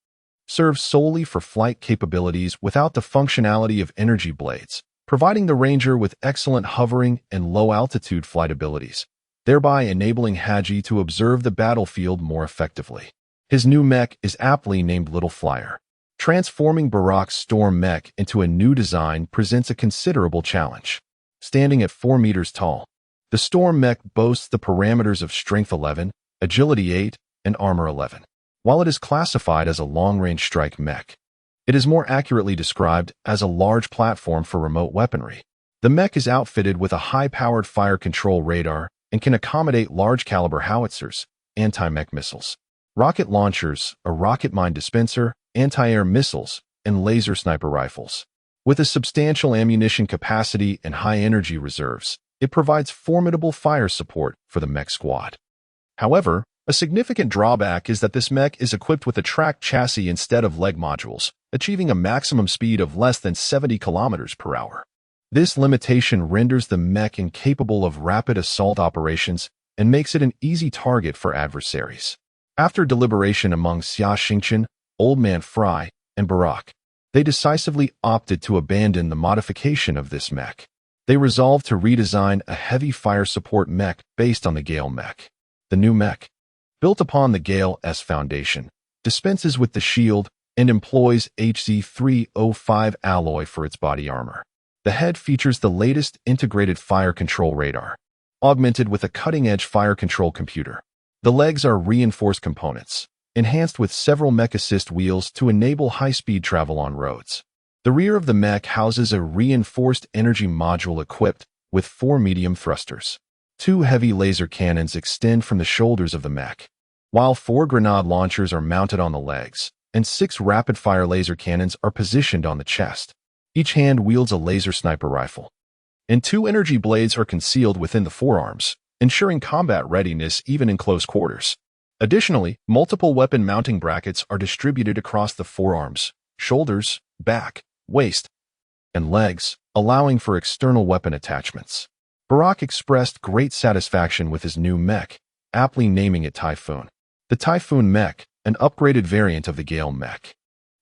serve solely for flight capabilities without the functionality of energy blades, providing the Ranger with excellent hovering and low-altitude flight abilities, thereby enabling Haji to observe the battlefield more effectively. His new mech is aptly named Little Flyer. Transforming Barak's Storm mech into a new design presents a considerable challenge. Standing at 4 meters tall, the Storm mech boasts the parameters of Strength 11, Agility 8, and Armor 11. While it is classified as a long-range strike mech, it is more accurately described as a large platform for remote weaponry. The mech is outfitted with a high-powered fire control radar and can accommodate large-caliber howitzers, anti-mech missiles, rocket launchers, a rocket mine dispenser, anti-air missiles, and laser sniper rifles. With a substantial ammunition capacity and high energy reserves, it provides formidable fire support for the mech squad. However, a significant drawback is that this mech is equipped with a tracked chassis instead of leg modules, achieving a maximum speed of less than 70 kilometers per hour. This limitation renders the mech incapable of rapid assault operations and makes it an easy target for adversaries. After deliberation among Xia Xingchen, Old Man Fry, and Barak, they decisively opted to abandon the modification of this mech. They resolved to redesign a heavy fire support mech based on the Gale mech. The new mech, built upon the Gale S foundation, dispenses with the shield and employs HZ305 alloy for its body armor. The head features the latest integrated fire control radar, augmented with a cutting-edge fire control computer. The legs are reinforced components, enhanced with several mech assist wheels to enable high-speed travel on roads. The rear of the mech houses a reinforced energy module equipped with 4 medium thrusters. 2 heavy laser cannons extend from the shoulders of the mech, while 4 grenade launchers are mounted on the legs, and 6 rapid-fire laser cannons are positioned on the chest. Each hand wields a laser sniper rifle, and 2 energy blades are concealed within the forearms, ensuring combat readiness even in close quarters. Additionally, multiple weapon mounting brackets are distributed across the forearms, shoulders, back, waist, and legs, allowing for external weapon attachments. Barak expressed great satisfaction with his new mech, aptly naming it Typhoon. The Typhoon mech, an upgraded variant of the Gale mech,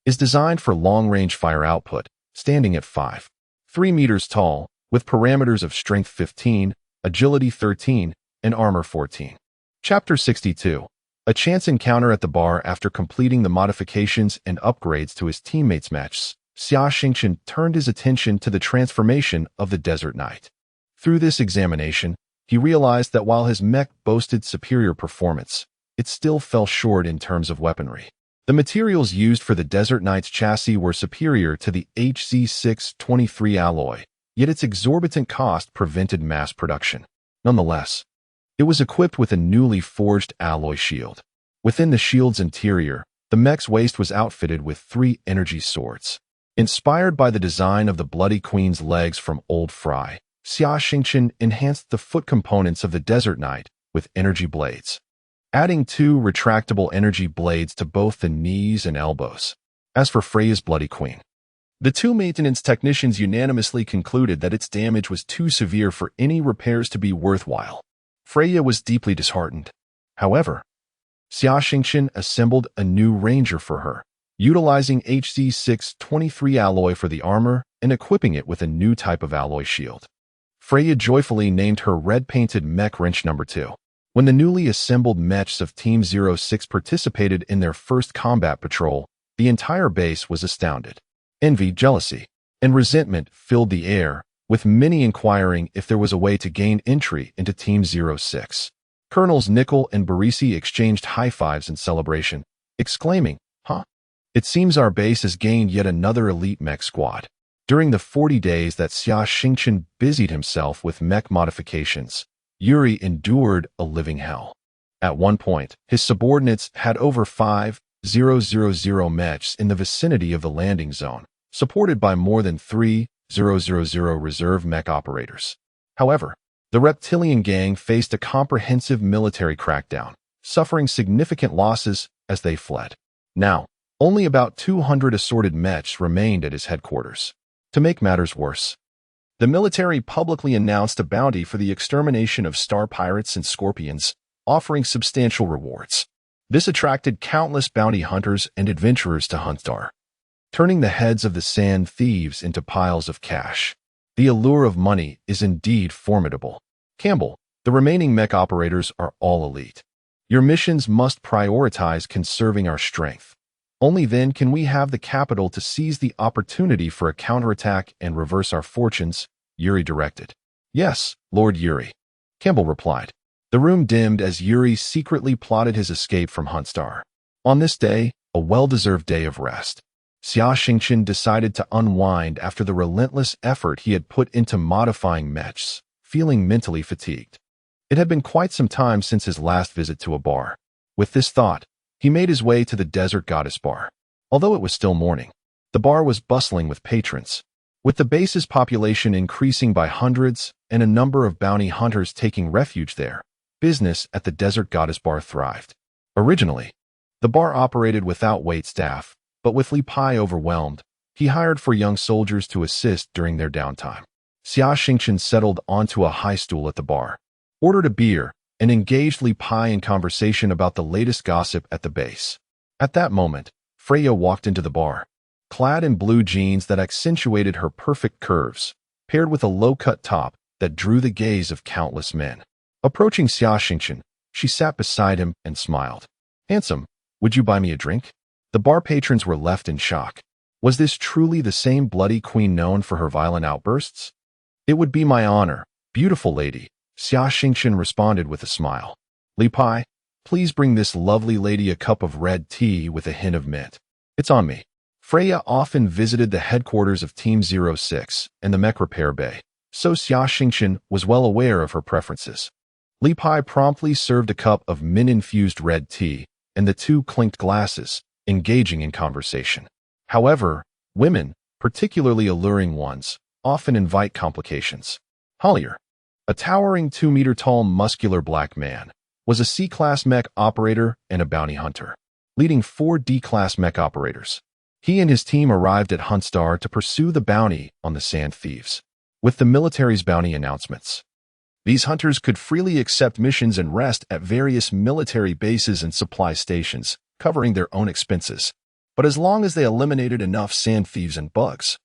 is designed for long-range fire output, standing at 5.3 meters tall, with parameters of Strength 15, Agility 13, and Armor 14. Chapter 62. A chance encounter at the bar. After completing the modifications and upgrades to his teammates' mechs, Xia Xingchen turned his attention to the transformation of the Desert Knight. Through this examination, he realized that while his mech boasted superior performance, it still fell short in terms of weaponry. The materials used for the Desert Knight's chassis were superior to the HZ623 alloy, yet its exorbitant cost prevented mass production. Nonetheless, it was equipped with a newly forged alloy shield. Within the shield's interior, the mech's waist was outfitted with 3 energy swords. Inspired by the design of the Bloody Queen's legs from Old Fry, Xia Xingchen enhanced the foot components of the Desert Knight with energy blades, adding 2 retractable energy blades to both the knees and elbows. As for Freya's Bloody Queen, the 2 maintenance technicians unanimously concluded that its damage was too severe for any repairs to be worthwhile. Freya was deeply disheartened. However, Xia Xingchen assembled a new ranger for her, utilizing HZ623 alloy for the armor and equipping it with a new type of alloy shield. Freya joyfully named her red-painted mech Wrench No. 2. When the newly assembled mechs of Team 06 participated in their first combat patrol, the entire base was astounded. Envy, jealousy, and resentment filled the air, with many inquiring if there was a way to gain entry into Team 06. Colonels Nickel and Barisi exchanged high-fives in celebration, exclaiming, "Huh? It seems our base has gained yet another elite mech squad." During the 40 days that Xia Xingchen busied himself with mech modifications, Yuri endured a living hell. At one point, his subordinates had over 5,000 mechs in the vicinity of the landing zone, supported by more than 3,000 reserve mech operators. However, the reptilian gang faced a comprehensive military crackdown, suffering significant losses as they fled. Now, only about 200 assorted mechs remained at his headquarters. To make matters worse, the military publicly announced a bounty for the extermination of star pirates and scorpions, offering substantial rewards. This attracted countless bounty hunters and adventurers to Huntstar, turning the heads of the sand thieves into piles of cash. The allure of money is indeed formidable. Campbell, the remaining mech operators are all elite. Your missions must prioritize conserving our strength. Only then can we have the capital to seize the opportunity for a counterattack and reverse our fortunes, Yuri directed. Yes, Lord Yuri, Campbell replied. The room dimmed as Yuri secretly plotted his escape from Huntstar. On this day, a well-deserved day of rest, Xia Xingchen decided to unwind after the relentless effort he had put into modifying mechs, feeling mentally fatigued. It had been quite some time since his last visit to a bar. With this thought, he made his way to the Desert Goddess Bar. Although it was still morning, the bar was bustling with patrons. With the base's population increasing by hundreds and a number of bounty hunters taking refuge there, business at the Desert Goddess Bar thrived. Originally, the bar operated without wait staff, but with Li Pai overwhelmed, he hired 4 young soldiers to assist during their downtime. Xia Xingchen settled onto a high stool at the bar, ordered a beer, and engaged Li Pai in conversation about the latest gossip at the base. At that moment, Freya walked into the bar, clad in blue jeans that accentuated her perfect curves, paired with a low-cut top that drew the gaze of countless men. Approaching Xia Xingchen, she sat beside him and smiled. "Handsome, would you buy me a drink?" The bar patrons were left in shock. Was this truly the same bloody queen known for her violent outbursts? "It would be my honor, beautiful lady," Xia Xingchen responded with a smile. "Li Pai, please bring this lovely lady a cup of red tea with a hint of mint." "It's on me." Freya often visited the headquarters of Team 06 and the Mech repair bay, so Xia Xingchen was well aware of her preferences. Li Pai promptly served a cup of mint-infused red tea, and the two clinked glasses, engaging in conversation. However, women, particularly alluring ones, often invite complications. Hollier, a towering 2-meter-tall muscular black man, was a C-class mech operator and a bounty hunter, leading 4 D-class mech operators. He and his team arrived at Huntstar to pursue the bounty on the Sand Thieves. With the military's bounty announcements, these hunters could freely accept missions and rest at various military bases and supply stations, covering their own expenses. But as long as they eliminated enough sand thieves and bugs,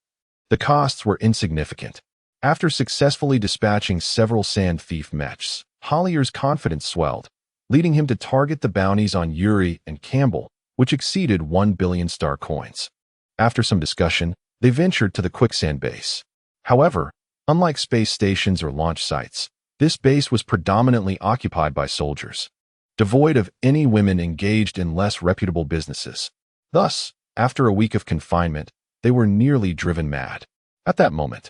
the costs were insignificant. After successfully dispatching several sand thief mechs, Hollier's confidence swelled, leading him to target the bounties on Yuri and Campbell, which exceeded 1 billion star coins. After some discussion, they ventured to the quicksand base. However, unlike space stations or launch sites, this base was predominantly occupied by soldiers, devoid of any women engaged in less reputable businesses. Thus, after a week of confinement, they were nearly driven mad. At that moment,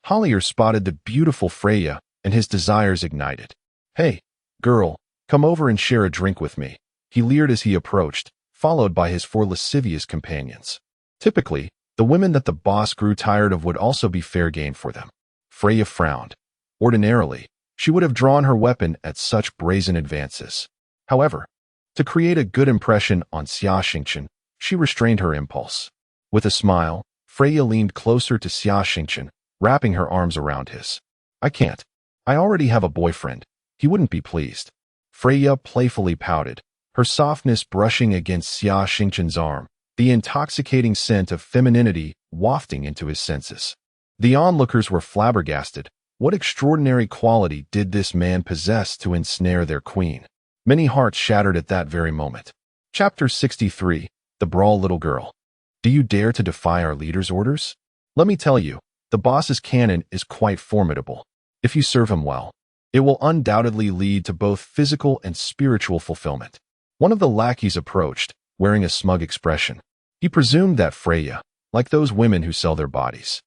Hollier spotted the beautiful Freya, and his desires ignited. "Hey, girl, come over and share a drink with me," he leered as he approached, followed by his 4 lascivious companions. Typically, the women that the boss grew tired of would also be fair game for them. Freya frowned. Ordinarily, she would have drawn her weapon at such brazen advances. However, to create a good impression on Xia Xingchen, she restrained her impulse. With a smile, Freya leaned closer to Xia Xingchen, wrapping her arms around his. "I can't. I already have a boyfriend. He wouldn't be pleased." Freya playfully pouted, her softness brushing against Xia Xingchen's arm, the intoxicating scent of femininity wafting into his senses. The onlookers were flabbergasted. What extraordinary quality did this man possess to ensnare their queen? Many hearts shattered at that very moment. Chapter 63, The Brawl Little Girl. Do you dare to defy our leader's orders? Let me tell you, the boss's cannon is quite formidable. If you serve him well, it will undoubtedly lead to both physical and spiritual fulfillment. One of the lackeys approached, wearing a smug expression. He presumed that Freya, like those women who sell their bodies,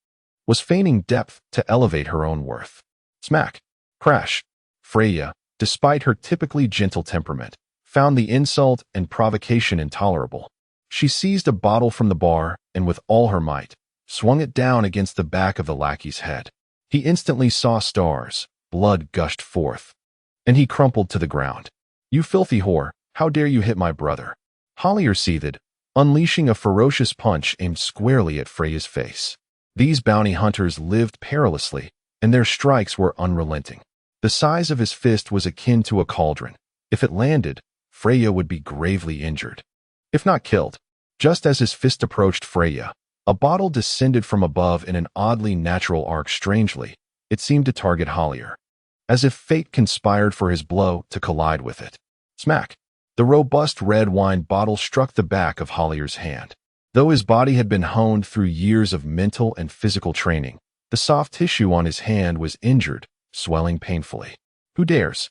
was feigning depth to elevate her own worth. Smack. Crash. Freya, despite her typically gentle temperament, found the insult and provocation intolerable. She seized a bottle from the bar and with all her might, swung it down against the back of the lackey's head. He instantly saw stars, blood gushed forth, and he crumpled to the ground. "You filthy whore, how dare you hit my brother?" Hollier seethed, unleashing a ferocious punch aimed squarely at Freya's face. These bounty hunters lived perilously, and their strikes were unrelenting. The size of his fist was akin to a cauldron. If it landed, Freya would be gravely injured, if not killed. Just as his fist approached Freya, a bottle descended from above in an oddly natural arc. Strangely, it seemed to target Hollier, as if fate conspired for his blow to collide with it. Smack. The robust red wine bottle struck the back of Hollier's hand. Though his body had been honed through years of mental and physical training, the soft tissue on his hand was injured, swelling painfully. Who dares?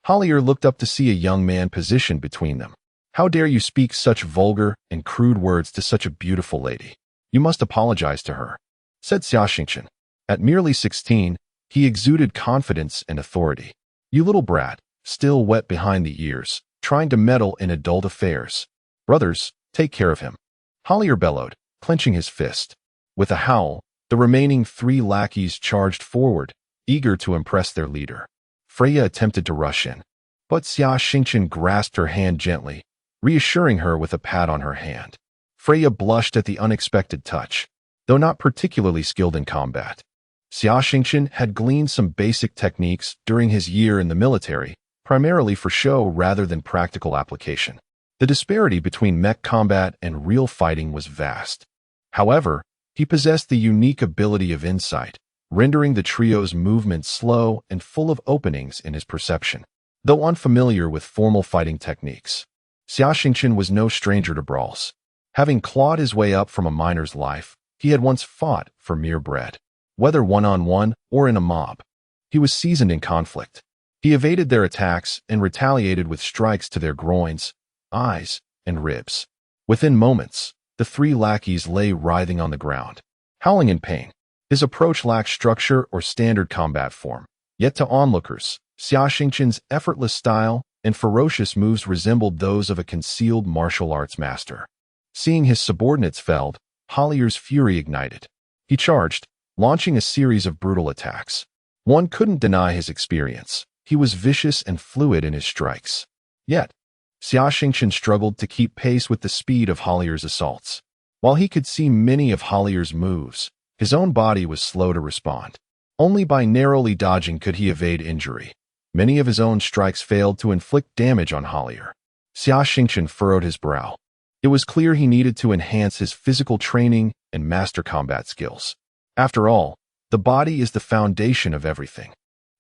Hollier looked up to see a young man positioned between them. How dare you speak such vulgar and crude words to such a beautiful lady? You must apologize to her, said Xia Xingchen. At merely 16, he exuded confidence and authority. You little brat, still wet behind the ears, trying to meddle in adult affairs. Brothers, take care of him. Hollier bellowed, clenching his fist. With a howl, the remaining 3 lackeys charged forward, eager to impress their leader. Freya attempted to rush in, but Xia Xingchen grasped her hand gently, reassuring her with a pat on her hand. Freya blushed at the unexpected touch, though not particularly skilled in combat. Xia Xingchen had gleaned some basic techniques during his year in the military, primarily for show rather than practical application. The disparity between mech combat and real fighting was vast. However, he possessed the unique ability of insight, rendering the trio's movements slow and full of openings in his perception. Though unfamiliar with formal fighting techniques, Xia Xingchen was no stranger to brawls. Having clawed his way up from a miner's life, he had once fought for mere bread. Whether one-on-one or in a mob, he was seasoned in conflict. He evaded their attacks and retaliated with strikes to their groins, eyes, and ribs. Within moments, the 3 lackeys lay writhing on the ground, howling in pain. His approach lacked structure or standard combat form, yet to onlookers, Xia Xingchen's effortless style and ferocious moves resembled those of a concealed martial arts master. Seeing his subordinates felled, Hollier's fury ignited. He charged, launching a series of brutal attacks. One couldn't deny his experience. He was vicious and fluid in his strikes. Yet, Xia Xingchen struggled to keep pace with the speed of Hollier's assaults. While he could see many of Hollier's moves, his own body was slow to respond. Only by narrowly dodging could he evade injury. Many of his own strikes failed to inflict damage on Hollier. Xia Xingchen furrowed his brow. It was clear he needed to enhance his physical training and master combat skills. After all, the body is the foundation of everything.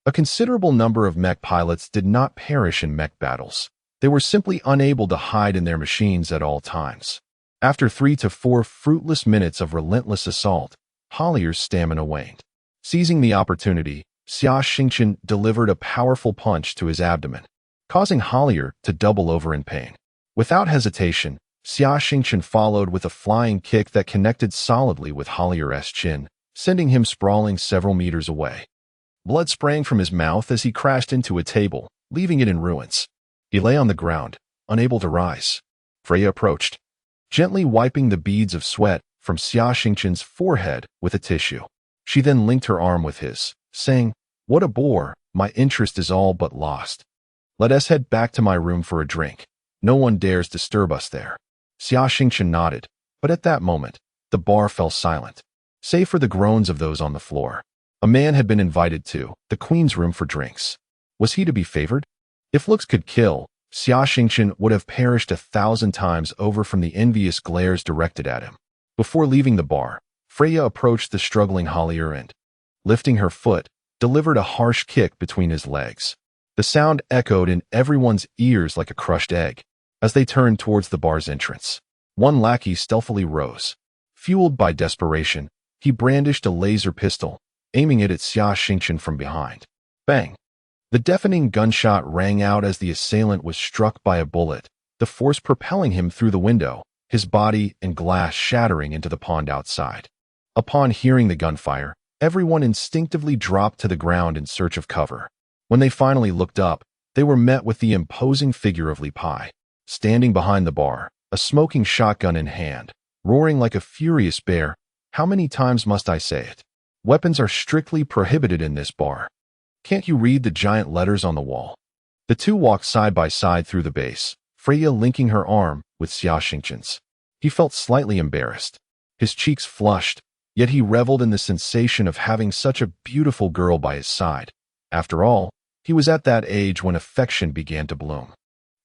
A considerable number of mech pilots did not perish in mech battles. They were simply unable to hide in their machines at all times. After 3 to 4 fruitless minutes of relentless assault, Hollier's stamina waned. Seizing the opportunity, Xia Xingchen delivered a powerful punch to his abdomen, causing Hollier to double over in pain. Without hesitation, Xia Xingchen followed with a flying kick that connected solidly with Hollier's chin, sending him sprawling several meters away. Blood sprang from his mouth as he crashed into a table, leaving it in ruins. He lay on the ground, unable to rise. Freya approached, gently wiping the beads of sweat from Xia Xingchen's forehead with a tissue. She then linked her arm with his, saying, "What a bore, my interest is all but lost. Let us head back to my room for a drink. No one dares disturb us there." Xia Xingchen nodded, but at that moment, the bar fell silent, save for the groans of those on the floor. A man had been invited to the queen's room for drinks. Was he to be favored? If looks could kill, Xia Xingchen would have perished 1,000 times over from the envious glares directed at him. Before leaving the bar, Freya approached the struggling Hollier and, lifting her foot, delivered a harsh kick between his legs. The sound echoed in everyone's ears like a crushed egg. As they turned towards the bar's entrance, one lackey stealthily rose. Fueled by desperation, he brandished a laser pistol, aiming it at Xia Xingchen from behind. Bang! The deafening gunshot rang out as the assailant was struck by a bullet, the force propelling him through the window, his body and glass shattering into the pond outside. Upon hearing the gunfire, everyone instinctively dropped to the ground in search of cover. When they finally looked up, they were met with the imposing figure of Li Pai, standing behind the bar, a smoking shotgun in hand, roaring like a furious bear. How many times must I say it? Weapons are strictly prohibited in this bar. Can't you read the giant letters on the wall? The two walked side by side through the base, Freya linking her arm with Xia Xingchen's. He felt slightly embarrassed. His cheeks flushed, yet he reveled in the sensation of having such a beautiful girl by his side. After all, he was at that age when affection began to bloom.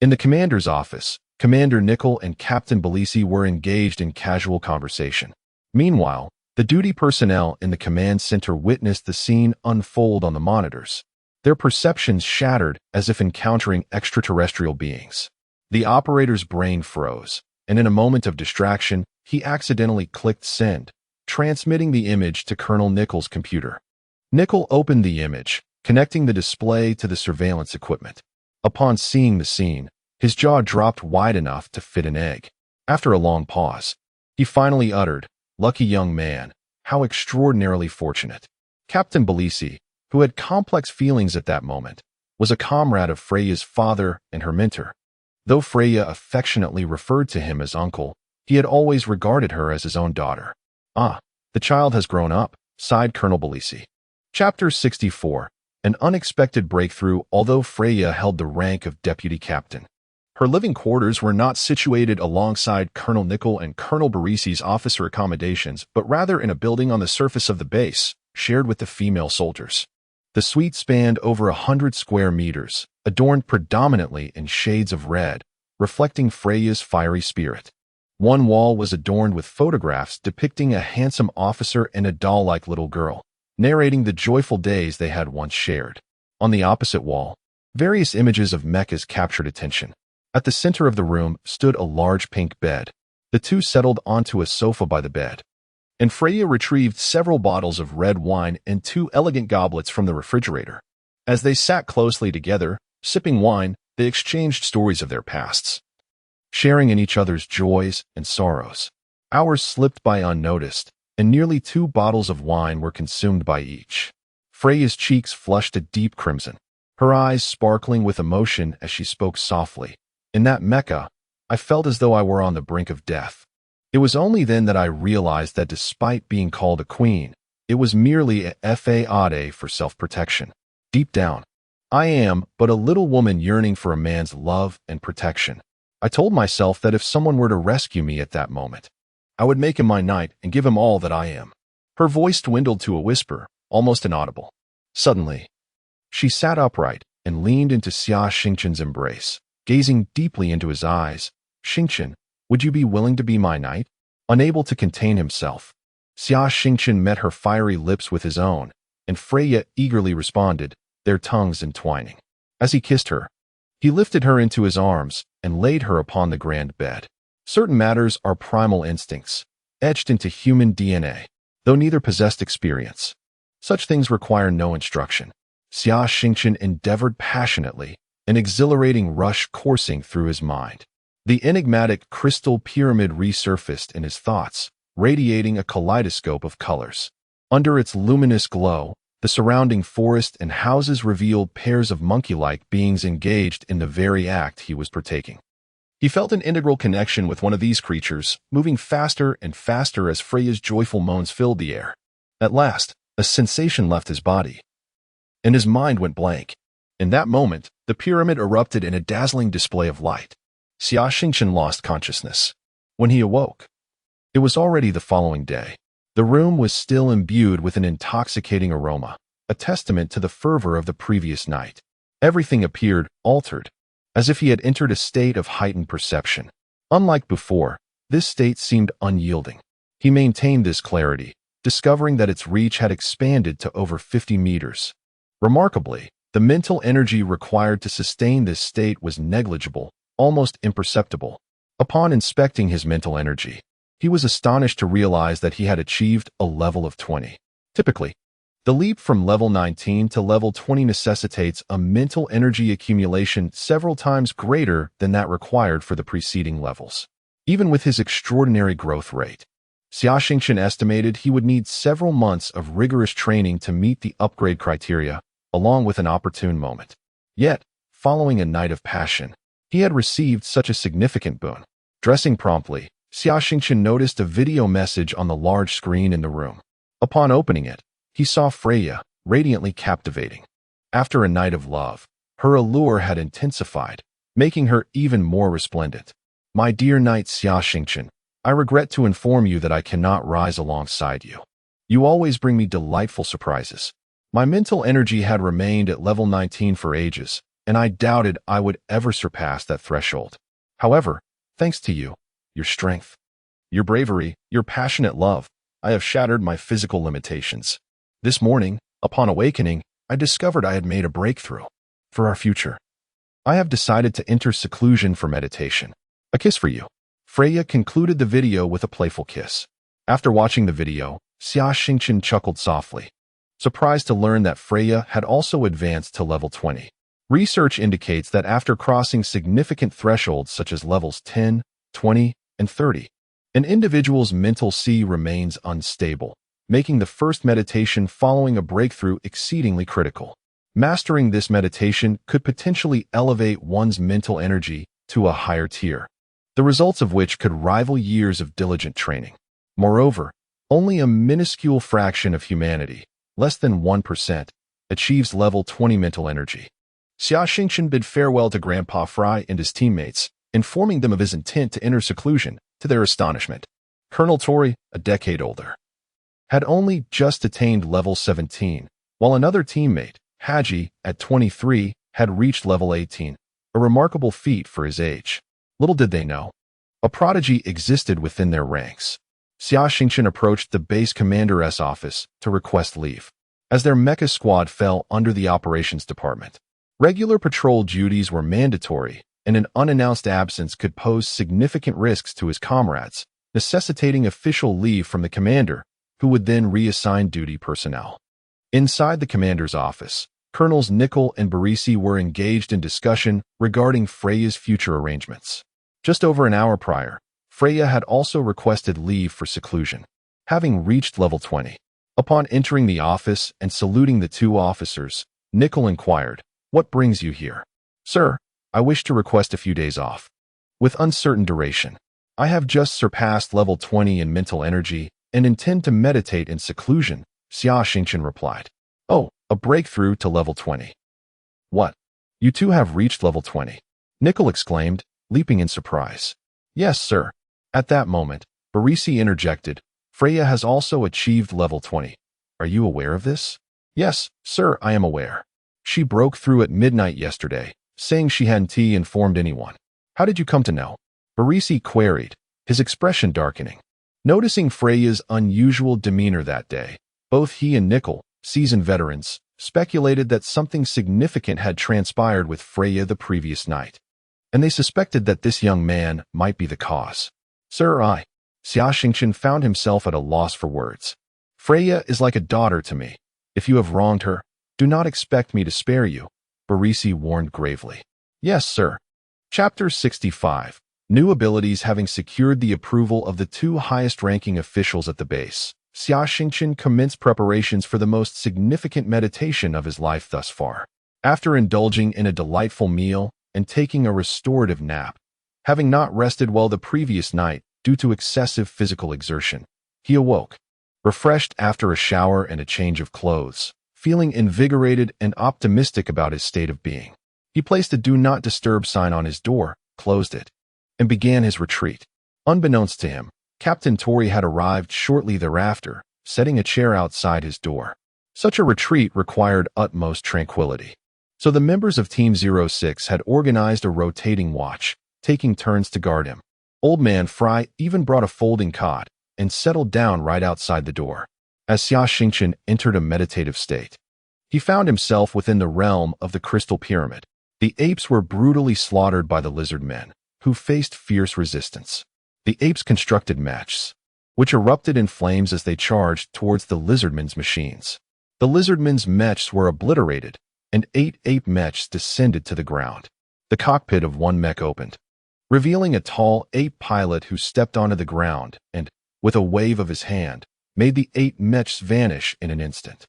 In the commander's office, Commander Nickel and Captain Belisi were engaged in casual conversation. Meanwhile, the duty personnel in the command center witnessed the scene unfold on the monitors, their perceptions shattered as if encountering extraterrestrial beings. The operator's brain froze, and in a moment of distraction, he accidentally clicked send, transmitting the image to Colonel Nickel's computer. Nickel opened the image, connecting the display to the surveillance equipment. Upon seeing the scene, his jaw dropped wide enough to fit an egg. After a long pause, he finally uttered, "Lucky young man, how extraordinarily fortunate." Captain Belisi, who had complex feelings at that moment, was a comrade of Freya's father and her mentor. Though Freya affectionately referred to him as uncle, he had always regarded her as his own daughter. "Ah, the child has grown up," sighed Colonel Belisi. Chapter 64. An unexpected breakthrough. Although Freya held the rank of deputy captain, her living quarters were not situated alongside Colonel Nickel and Colonel Belisi's officer accommodations, but rather in a building on the surface of the base, shared with the female soldiers. The suite spanned over 100 square meters, adorned predominantly in shades of red, reflecting Freya's fiery spirit. One wall was adorned with photographs depicting a handsome officer and a doll-like little girl, narrating the joyful days they had once shared. On the opposite wall, various images of Mechas captured attention. At the center of the room stood a large pink bed. The two settled onto a sofa by the bed, and Freya retrieved several bottles of red wine and 2 elegant goblets from the refrigerator. As they sat closely together, sipping wine, they exchanged stories of their pasts, sharing in each other's joys and sorrows. Hours slipped by unnoticed, and nearly 2 bottles of wine were consumed by each. Freya's cheeks flushed a deep crimson, her eyes sparkling with emotion as she spoke softly. "In that Mecha, I felt as though I were on the brink of death. It was only then that I realized that despite being called a queen, it was merely a fade for self-protection. Deep down, I am but a little woman yearning for a man's love and protection. I told myself that if someone were to rescue me at that moment, I would make him my knight and give him all that I am." Her voice dwindled to a whisper, almost inaudible. Suddenly, she sat upright and leaned into Xia Xingchen's embrace, gazing deeply into his eyes. "Xingchen, would you be willing to be my knight?" Unable to contain himself, Xia Xingchen met her fiery lips with his own, and Freya eagerly responded, their tongues entwining. As he kissed her, he lifted her into his arms and laid her upon the grand bed. Certain matters are primal instincts, etched into human DNA, though neither possessed experience. Such things require no instruction. Xia Xingchen endeavored passionately, an exhilarating rush coursing through his mind. The enigmatic crystal pyramid resurfaced in his thoughts, radiating a kaleidoscope of colors. Under its luminous glow, the surrounding forest and houses revealed pairs of monkey-like beings engaged in the very act he was partaking. He felt an integral connection with one of these creatures, moving faster and faster as Freya's joyful moans filled the air. At last, a sensation left his body, and his mind went blank. In that moment, the pyramid erupted in a dazzling display of light. Xia Xingchen lost consciousness. When he awoke, it was already the following day. The room was still imbued with an intoxicating aroma, a testament to the fervor of the previous night. Everything appeared altered, as if he had entered a state of heightened perception. Unlike before, this state seemed unyielding. He maintained this clarity, discovering that its reach had expanded to over 50 meters. Remarkably, the mental energy required to sustain this state was negligible, almost imperceptible. Upon inspecting his mental energy, he was astonished to realize that he had achieved a level of 20. Typically, the leap from level 19 to level 20 necessitates a mental energy accumulation several times greater than that required for the preceding levels. Even with his extraordinary growth rate, Xia Xingchen estimated he would need several months of rigorous training to meet the upgrade criteria, along with an opportune moment. Yet, following a night of passion, he had received such a significant boon. Dressing promptly, Xia Xingchen noticed a video message on the large screen in the room. Upon opening it, he saw Freya, radiantly captivating. After a night of love, her allure had intensified, making her even more resplendent. "My dear knight Xia Xingchen, I regret to inform you that I cannot rise alongside you. You always bring me delightful surprises." My mental energy had remained at level 19 for ages, and I doubted I would ever surpass that threshold. However, thanks to you, your strength, your bravery, your passionate love, I have shattered my physical limitations. This morning, upon awakening, I discovered I had made a breakthrough. For our future, I have decided to enter seclusion for meditation. A kiss for you. Freya concluded the video with a playful kiss. After watching the video, Xia Xingchen chuckled softly, surprised to learn that Freya had also advanced to level 20. Research indicates that after crossing significant thresholds such as levels 10, 20, and 30, an individual's mental C remains unstable, making the first meditation following a breakthrough exceedingly critical. Mastering this meditation could potentially elevate one's mental energy to a higher tier, the results of which could rival years of diligent training. Moreover, only a minuscule fraction of humanity, less than 1%, achieves level 20 mental energy. Xia Xingchen bid farewell to Grandpa Fry and his teammates, informing them of his intent to enter seclusion. To their astonishment, Colonel Tori, a decade older, had only just attained level 17, while another teammate, Haji, at 23, had reached level 18, a remarkable feat for his age. Little did they know, a prodigy existed within their ranks. Xia Xingchen approached the base commander's office to request leave, as their Mecha squad fell under the operations department. Regular patrol duties were mandatory, and an unannounced absence could pose significant risks to his comrades, necessitating official leave from the commander, who would then reassign duty personnel. Inside the commander's office, Colonels Nickel and Barisi were engaged in discussion regarding Freya's future arrangements. Just over an hour prior, Freya had also requested leave for seclusion, having reached level 20. Upon entering the office and saluting the two officers, Nickel inquired, "What brings you here?" "Sir, I wish to request a few days off, with uncertain duration. I have just surpassed level 20 in mental energy and intend to meditate in seclusion," Xia Xingchen replied. "Oh, a breakthrough to level 20. What? You two have reached level 20? Nickel exclaimed, leaping in surprise. "Yes, sir." At that moment, Barisi interjected, "Freya has also achieved level 20. Are you aware of this?" "Yes, sir, I am aware. She broke through at midnight yesterday, saying she hadn't informed anyone." "How did you come to know?" Barisi queried, his expression darkening. Noticing Freya's unusual demeanor that day, both he and Nickel, seasoned veterans, speculated that something significant had transpired with Freya the previous night, and they suspected that this young man might be the cause. "Sir, Xia Xingchen found himself at a loss for words. "Freya is like a daughter to me. If you have wronged her, do not expect me to spare you," Barisi warned gravely. "Yes, sir." Chapter 65. New abilities. Having secured the approval of the two highest-ranking officials at the base, Xia Xingchen commenced preparations for the most significant meditation of his life thus far. After indulging in a delightful meal and taking a restorative nap, having not rested well the previous night due to excessive physical exertion, he awoke, refreshed after a shower and a change of clothes, feeling invigorated and optimistic about his state of being. He placed a Do Not Disturb sign on his door, closed it, and began his retreat. Unbeknownst to him, Captain Tori had arrived shortly thereafter, setting a chair outside his door. Such a retreat required utmost tranquility, so the members of Team 06 had organized a rotating watch, taking turns to guard him. Old Man Fry even brought a folding cot and settled down right outside the door. As Xia Xingchen entered a meditative state, he found himself within the realm of the Crystal Pyramid. The apes were brutally slaughtered by the lizard men, who faced fierce resistance. The apes constructed mechs, which erupted in flames as they charged towards the lizardmen's machines. The lizardmen's mechs were obliterated, and 8 ape mechs descended to the ground. The cockpit of one mech opened, revealing a tall ape pilot who stepped onto the ground and, with a wave of his hand, made the 8 mechs vanish in an instant.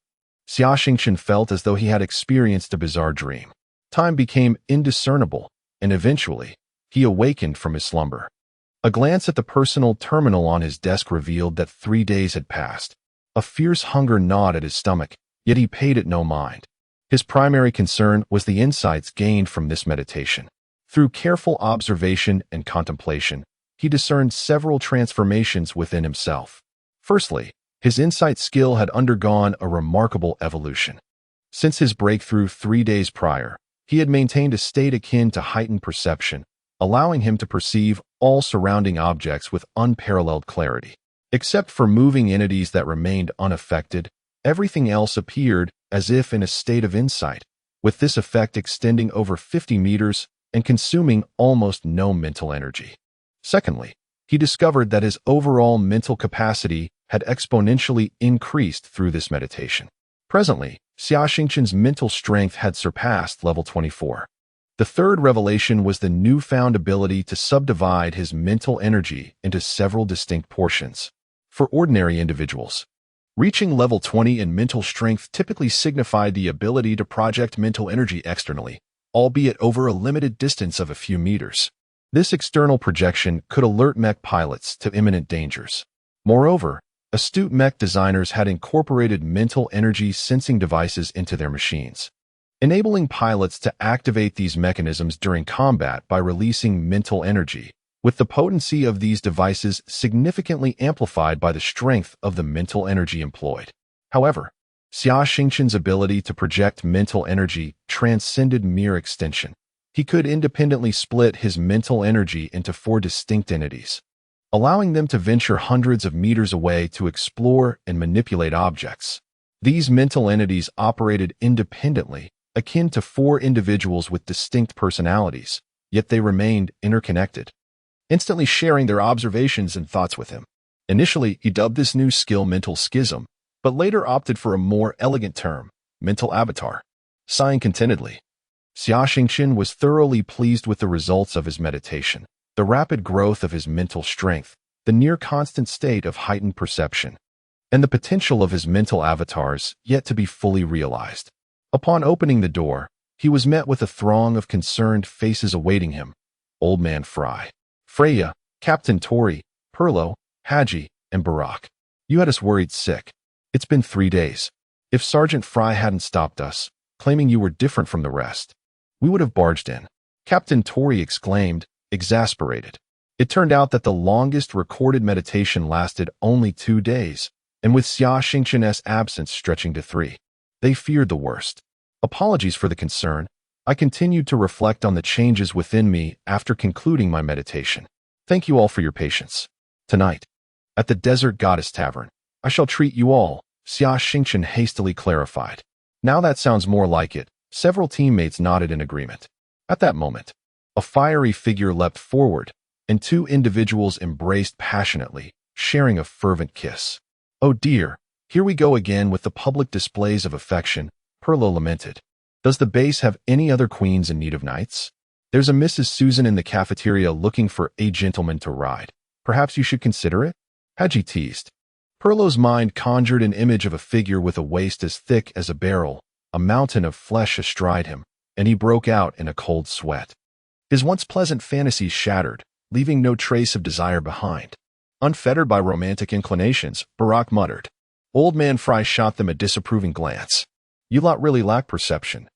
Xia Xingchen felt as though he had experienced a bizarre dream. Time became indiscernible, and eventually, he awakened from his slumber. A glance at the personal terminal on his desk revealed that 3 days had passed. A fierce hunger gnawed at his stomach, yet he paid it no mind. His primary concern was the insights gained from this meditation. Through careful observation and contemplation, he discerned several transformations within himself. Firstly, his insight skill had undergone a remarkable evolution. Since his breakthrough 3 days prior, he had maintained a state akin to heightened perception, allowing him to perceive all surrounding objects with unparalleled clarity. Except for moving entities that remained unaffected, everything else appeared as if in a state of insight, with this effect extending over 50 meters and consuming almost no mental energy. Secondly, he discovered that his overall mental capacity had exponentially increased through this meditation. Presently, Xia Xingchen's mental strength had surpassed level 24. The third revelation was the newfound ability to subdivide his mental energy into several distinct portions. For ordinary individuals, reaching level 20 in mental strength typically signified the ability to project mental energy externally, albeit over a limited distance of a few meters. This external projection could alert mech pilots to imminent dangers. Moreover, astute mech designers had incorporated mental energy sensing devices into their machines, enabling pilots to activate these mechanisms during combat by releasing mental energy, with the potency of these devices significantly amplified by the strength of the mental energy employed. However, Xia Xingchen's ability to project mental energy transcended mere extension. He could independently split his mental energy into 4 distinct entities, allowing them to venture hundreds of meters away to explore and manipulate objects. These mental entities operated independently, akin to 4 individuals with distinct personalities, yet they remained interconnected, instantly sharing their observations and thoughts with him. Initially, he dubbed this new skill mental schism, but later opted for a more elegant term, mental avatar. Sighing contentedly, Xia Xingchen was thoroughly pleased with the results of his meditation, the rapid growth of his mental strength, the near-constant state of heightened perception, and the potential of his mental avatars yet to be fully realized. Upon opening the door, he was met with a throng of concerned faces awaiting him. Old Man Fry, Freya, Captain Tori, Perlo, Haji, and Barak. You had us worried sick. It's been 3 days. If Sergeant Fry hadn't stopped us, claiming you were different from the rest, we would have barged in. Captain Tori exclaimed, exasperated. It turned out that the longest recorded meditation lasted only 2 days, and with Xia Xingchen's absence stretching to 3. They feared the worst. Apologies for the concern. I continued to reflect on the changes within me after concluding my meditation. Thank you all for your patience. Tonight, at the Desert Goddess Tavern, I shall treat you all, Xia Xingchen hastily clarified. Now that sounds more like it. Several teammates nodded in agreement. At that moment, a fiery figure leapt forward, and 2 individuals embraced passionately, sharing a fervent kiss. Oh dear, here we go again with the public displays of affection, Perlo lamented. Does the base have any other queens in need of knights? There's a Mrs. Susan in the cafeteria looking for a gentleman to ride. Perhaps you should consider it? Haji teased. Perlo's mind conjured an image of a figure with a waist as thick as a barrel, a mountain of flesh astride him, and he broke out in a cold sweat. His once pleasant fantasies shattered, leaving no trace of desire behind. Unfettered by romantic inclinations, Barak muttered. Old Man Fry shot them a disapproving glance. You lot really lack perception.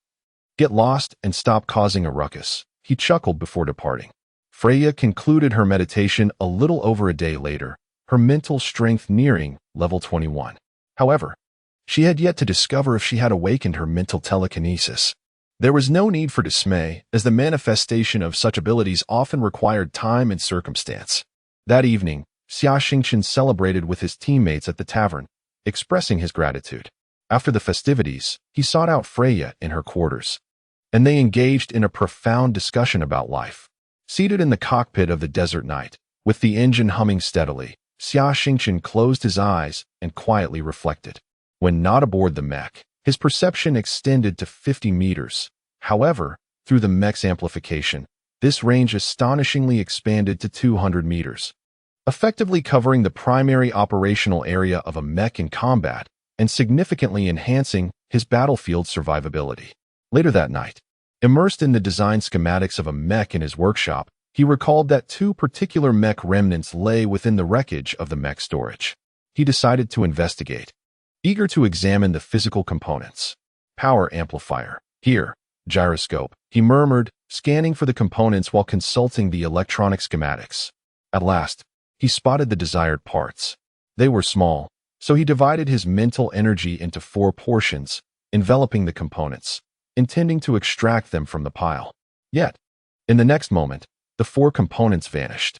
Get lost and stop causing a ruckus, he chuckled before departing. Freya concluded her meditation a little over a day later, her mental strength nearing level 21. However, she had yet to discover if she had awakened her mental telekinesis. There was no need for dismay, as the manifestation of such abilities often required time and circumstance. That evening, Xia Xingchen celebrated with his teammates at the tavern, expressing his gratitude. After the festivities, he sought out Freya in her quarters, and they engaged in a profound discussion about life. Seated in the cockpit of the Desert Knight, with the engine humming steadily, Xia Xingchen closed his eyes and quietly reflected. When not aboard the Mech, his perception extended to 50 meters. However, through the Mech's amplification, this range astonishingly expanded to 200 meters, effectively covering the primary operational area of a Mech in combat and significantly enhancing his battlefield survivability. Later that night, immersed in the design schematics of a Mech in his workshop, he recalled that 2 particular Mech remnants lay within the wreckage of the Mech storage. He decided to investigate, eager to examine the physical components. Power amplifier. Here. Gyroscope, he murmured, scanning for the components while consulting the electronic schematics. At last, he spotted the desired parts. They were small, so he divided his mental energy into 4 portions, enveloping the components, intending to extract them from the pile. Yet, in the next moment, the 4 components vanished.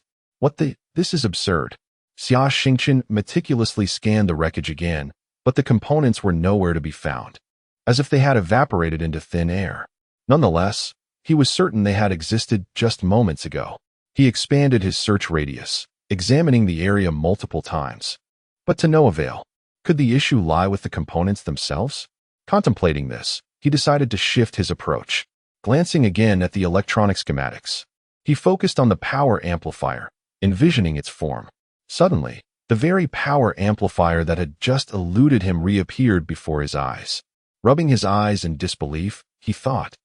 This is absurd. Xia Xingchen meticulously scanned the wreckage again, but the components were nowhere to be found. as if they had evaporated into thin air. Nonetheless, he was certain they had existed just moments ago. He expanded his search radius, examining the area multiple times. But to no avail. Could the issue lie with the components themselves? Contemplating this, he decided to shift his approach. Glancing again at the electronic schematics, he focused on the power amplifier, envisioning its form. Suddenly, the very power amplifier that had just eluded him reappeared before his eyes. Rubbing his eyes in disbelief, he thought,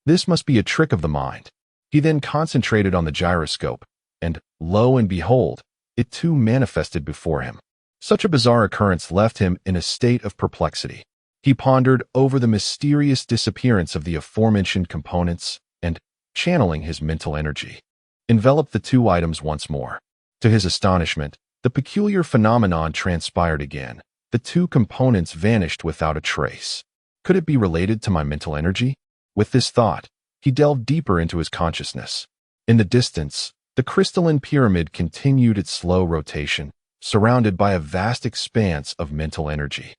"This must be a trick of the mind." He then concentrated on the gyroscope, and, lo and behold, it too manifested before him. Such a bizarre occurrence left him in a state of perplexity. He pondered over the mysterious disappearance of the aforementioned components and, channeling his mental energy, enveloped the two items once more. To his astonishment, the peculiar phenomenon transpired again. The two components vanished without a trace. Could it be related to my mental energy? With this thought, he delved deeper into his consciousness. In the distance, the crystalline pyramid continued its slow rotation, surrounded by a vast expanse of mental energy.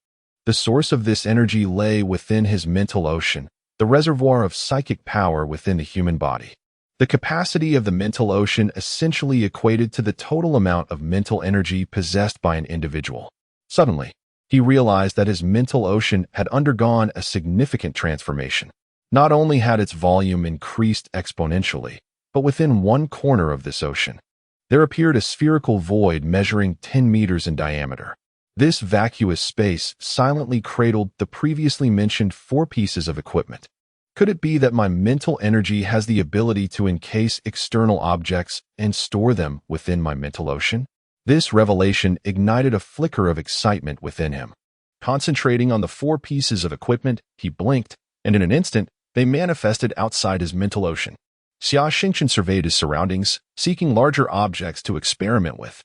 The source of this energy lay within his mental ocean, the reservoir of psychic power within the human body. The capacity of the mental ocean essentially equated to the total amount of mental energy possessed by an individual. Suddenly, he realized that his mental ocean had undergone a significant transformation. Not only had its volume increased exponentially, but within one corner of this ocean, there appeared a spherical void measuring 10 meters in diameter. This vacuous space silently cradled the previously mentioned 4 pieces of equipment. Could it be that my mental energy has the ability to encase external objects and store them within my mental ocean? This revelation ignited a flicker of excitement within him. Concentrating on the 4 pieces of equipment, he blinked, and in an instant, they manifested outside his mental ocean. Xia Xingchen surveyed his surroundings, seeking larger objects to experiment with.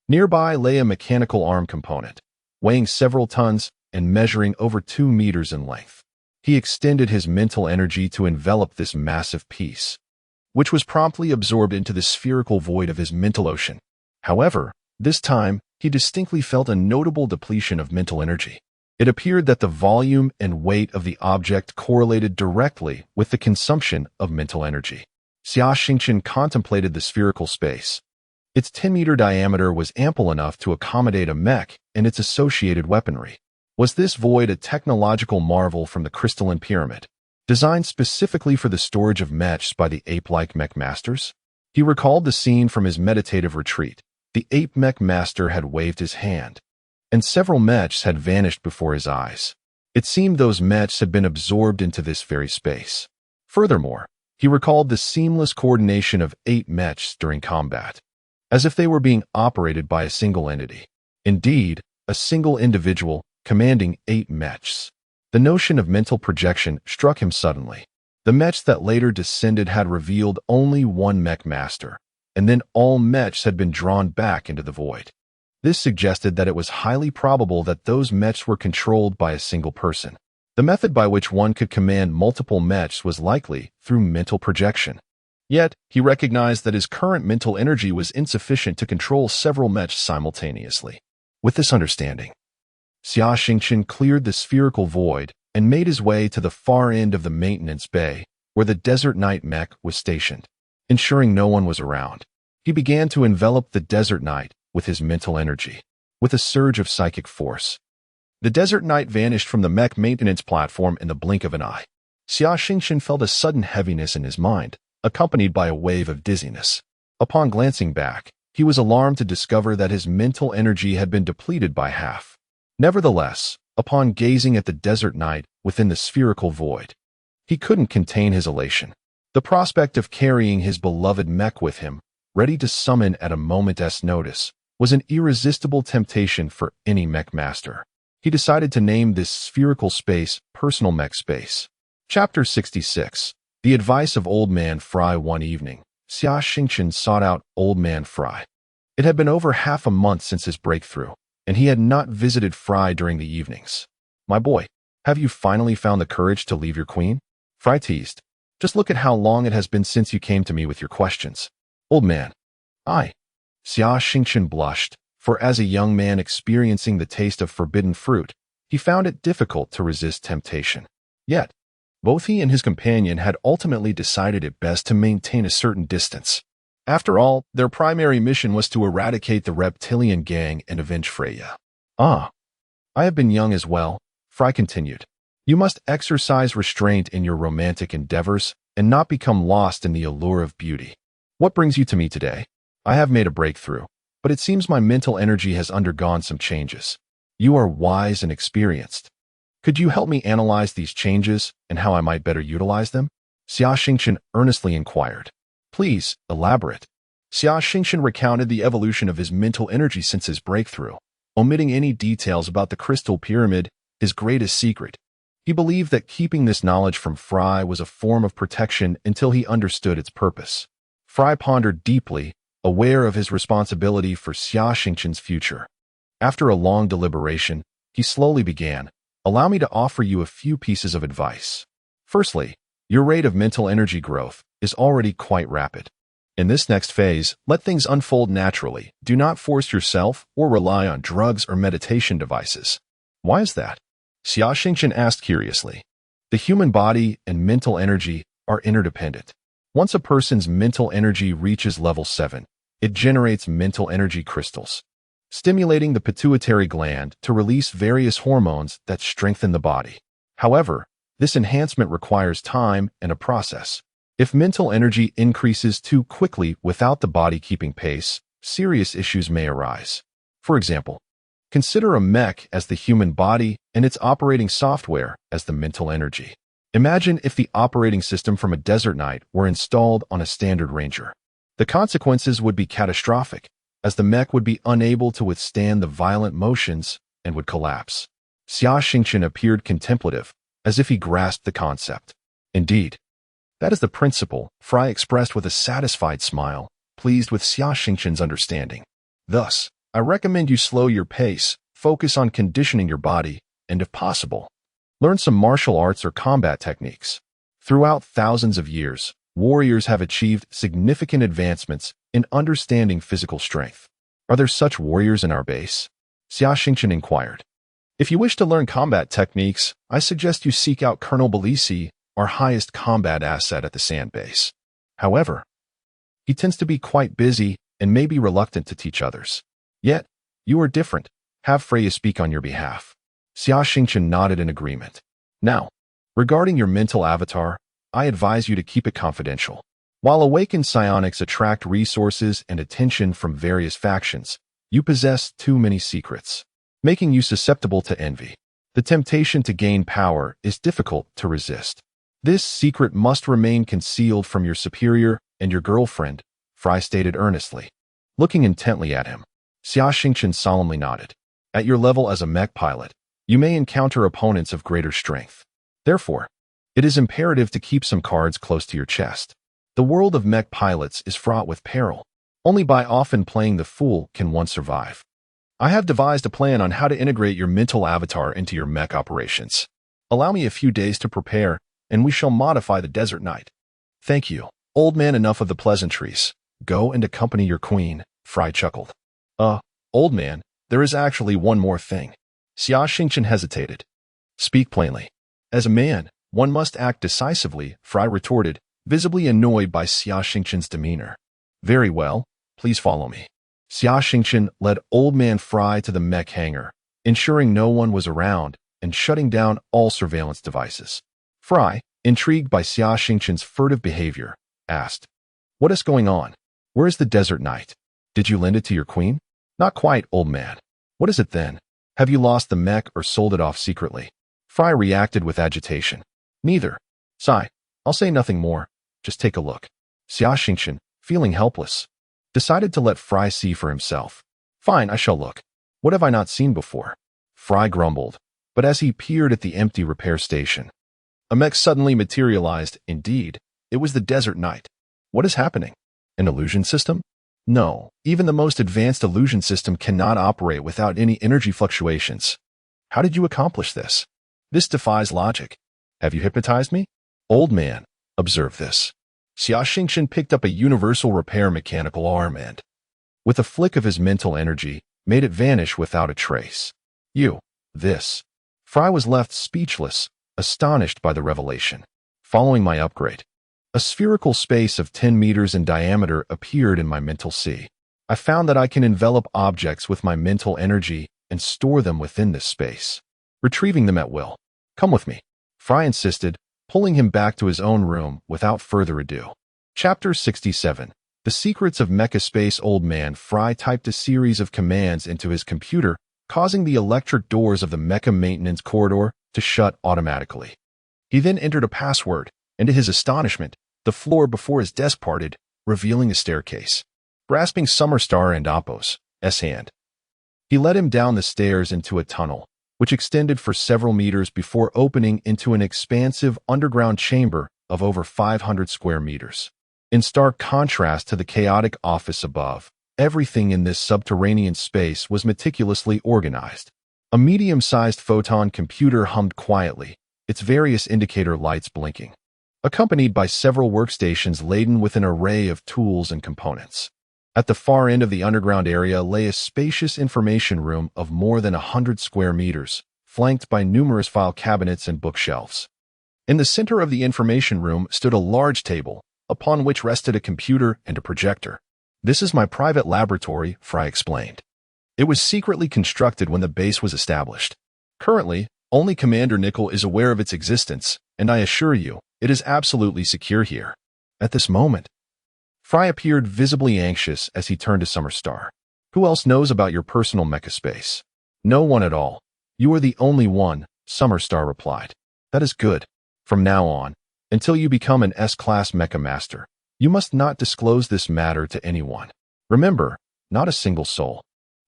Nearby lay a mechanical arm component, weighing several tons and measuring over 2 meters in length. He extended his mental energy to envelop this massive piece, which was promptly absorbed into the spherical void of his mental ocean. However, this time, he distinctly felt a notable depletion of mental energy. It appeared that the volume and weight of the object correlated directly with the consumption of mental energy. Xia Xingchen contemplated the spherical space. Its 10-meter diameter was ample enough to accommodate a mech and its associated weaponry. Was this void a technological marvel from the crystalline pyramid, designed specifically for the storage of mechs by the ape-like mech masters? He recalled the scene from his meditative retreat. The ape mech master had waved his hand, and several mechs had vanished before his eyes. It seemed those mechs had been absorbed into this very space. Furthermore, he recalled the seamless coordination of 8 mechs during combat, as if they were being operated by a single entity. Indeed, a single individual commanding 8 mechs. The notion of mental projection struck him suddenly. The mechs that later descended had revealed only one mech master, and then all mechs had been drawn back into the void. This suggested that it was highly probable that those mechs were controlled by a single person. The method by which one could command multiple mechs was likely through mental projection. Yet, he recognized that his current mental energy was insufficient to control several mechs simultaneously. With this understanding, Xia Xingchen cleared the spherical void and made his way to the far end of the maintenance bay, where the Desert Knight mech was stationed. Ensuring no one was around, he began to envelop the Desert Knight with his mental energy. With a surge of psychic force, the Desert Knight vanished from the mech maintenance platform in the blink of an eye. Xia Xingchen felt a sudden heaviness in his mind, accompanied by a wave of dizziness. Upon glancing back, he was alarmed to discover that his mental energy had been depleted by half. Nevertheless, upon gazing at the Desert Knight within the spherical void, he couldn't contain his elation. The prospect of carrying his beloved mech with him, ready to summon at a moment's notice, was an irresistible temptation for any mech master. He decided to name this spherical space Personal Mech Space. Chapter 66. The Advice of Old Man Fry. One evening, Xia Xingchen sought out Old Man Fry. It had been over half a month since his breakthrough, and he had not visited Fry during the evenings. "My boy, have you finally found the courage to leave your queen?" Fry teased. "Just look at how long it has been since you came to me with your questions." "Old man." "I." Xia Xingchen blushed, for as a young man experiencing the taste of forbidden fruit, he found it difficult to resist temptation. Yet, both he and his companion had ultimately decided it best to maintain a certain distance. After all, their primary mission was to eradicate the reptilian gang and avenge Freya. Ah, I have been young as well, Fry continued. You must exercise restraint in your romantic endeavors and not become lost in the allure of beauty. What brings you to me today? I have made a breakthrough, but it seems my mental energy has undergone some changes. You are wise and experienced. Could you help me analyze these changes and how I might better utilize them? Xia Xingchen earnestly inquired. Please, elaborate. Xia Xingchen recounted the evolution of his mental energy since his breakthrough, omitting any details about the crystal pyramid, his greatest secret. He believed that keeping this knowledge from Fry was a form of protection until he understood its purpose. Fry pondered deeply, aware of his responsibility for Xia Xingchen's future. After a long deliberation, he slowly began, Allow me to offer you a few pieces of advice. Firstly, your rate of mental energy growth is already quite rapid. In this next phase, let things unfold naturally. Do not force yourself or rely on drugs or meditation devices. Why is that? Xia Xingchen asked curiously. The human body and mental energy are interdependent. Once a person's mental energy reaches level 7, it generates mental energy crystals, stimulating the pituitary gland to release various hormones that strengthen the body. However, this enhancement requires time and a process. If mental energy increases too quickly without the body keeping pace, serious issues may arise. For example, consider a mech as the human body and its operating software as the mental energy. Imagine if the operating system from a desert knight were installed on a standard ranger. The consequences would be catastrophic, as the mech would be unable to withstand the violent motions and would collapse. Xia Xingchen appeared contemplative, as if he grasped the concept. Indeed, that is the principle, Fry expressed with a satisfied smile, pleased with Xia Xingchen's understanding. Thus, I recommend you slow your pace, focus on conditioning your body, and if possible, learn some martial arts or combat techniques. Throughout thousands of years, warriors have achieved significant advancements in understanding physical strength. Are there such warriors in our base? Xia Xingchen inquired. If you wish to learn combat techniques, I suggest you seek out Colonel Belisi, our highest combat asset at the sand base. However, he tends to be quite busy and may be reluctant to teach others. Yet, you are different. Have Freya speak on your behalf. Xia Xingchen nodded in agreement. Now, regarding your mental avatar, I advise you to keep it confidential. While awakened psionics attract resources and attention from various factions, you possess too many secrets, making you susceptible to envy. The temptation to gain power is difficult to resist. This secret must remain concealed from your superior and your girlfriend, Fry stated earnestly. Looking intently at him, Xia Xingchen solemnly nodded. At your level as a mech pilot, you may encounter opponents of greater strength. Therefore, it is imperative to keep some cards close to your chest. The world of mech pilots is fraught with peril. Only by often playing the fool can one survive. I have devised a plan on how to integrate your mental avatar into your mech operations. Allow me a few days to prepare, and we shall modify the Desert Knight. Thank you, old man. Enough of the pleasantries. Go and accompany your queen, Fry chuckled. Old man, there is actually one more thing. Xia Xingchen hesitated. Speak plainly. As a man, one must act decisively, Fry retorted, visibly annoyed by Xia Xingchen's demeanor. Very well, please follow me. Xia Xingchen led old man Fry to the mech hangar, ensuring no one was around and shutting down all surveillance devices. Fry, intrigued by Xia Xingchen's furtive behavior, asked, What is going on? Where is the Desert Knight? Did you lend it to your queen? Not quite, old man. What is it then? Have you lost the mech or sold it off secretly? Fry reacted with agitation. Neither. Sigh, I'll say nothing more. Just take a look. Xia Xingchen, feeling helpless, decided to let Fry see for himself. Fine, I shall look. What have I not seen before? Fry grumbled, but as he peered at the empty repair station, a mech suddenly materialized. Indeed, it was the Desert Knight. What is happening? An illusion system? No, even the most advanced illusion system cannot operate without any energy fluctuations. How did you accomplish this? This defies logic. Have you hypnotized me? Old man, observe this. Xia Xingchen picked up a universal repair mechanical arm and, with a flick of his mental energy, made it vanish without a trace. This. Fry was left speechless, astonished by the revelation. Following my upgrade, a spherical space of 10 meters in diameter appeared in my mental sea. I found that I can envelop objects with my mental energy and store them within this space, retrieving them at will. Come with me, Fry insisted, pulling him back to his own room without further ado. Chapter 67. The Secrets of Mecha Space. Old Man Fry typed a series of commands into his computer, causing the electric doors of the Mecha maintenance corridor to shut automatically. He then entered a password, and to his astonishment, the floor before his desk parted, revealing a staircase. Grasping Summerstar and Appo's hand, he led him down the stairs into a tunnel, which extended for several meters before opening into an expansive underground chamber of over 500 square meters. In stark contrast to the chaotic office above, everything in this subterranean space was meticulously organized. A medium-sized photon computer hummed quietly, its various indicator lights blinking, accompanied by several workstations laden with an array of tools and components. At the far end of the underground area lay a spacious information room of more than 100 square meters, flanked by numerous file cabinets and bookshelves. In the center of the information room stood a large table, upon which rested a computer and a projector. "This is my private laboratory," Fry explained. "It was secretly constructed when the base was established. Currently, only Commander Nickel is aware of its existence, and I assure you, it is absolutely secure here." At this moment, Fry appeared visibly anxious as he turned to Summerstar. "Who else knows about your personal mecha space?" "No one at all. You are the only one," Summerstar replied. "That is good. From now on, until you become an S-class mecha master, you must not disclose this matter to anyone. Remember, not a single soul.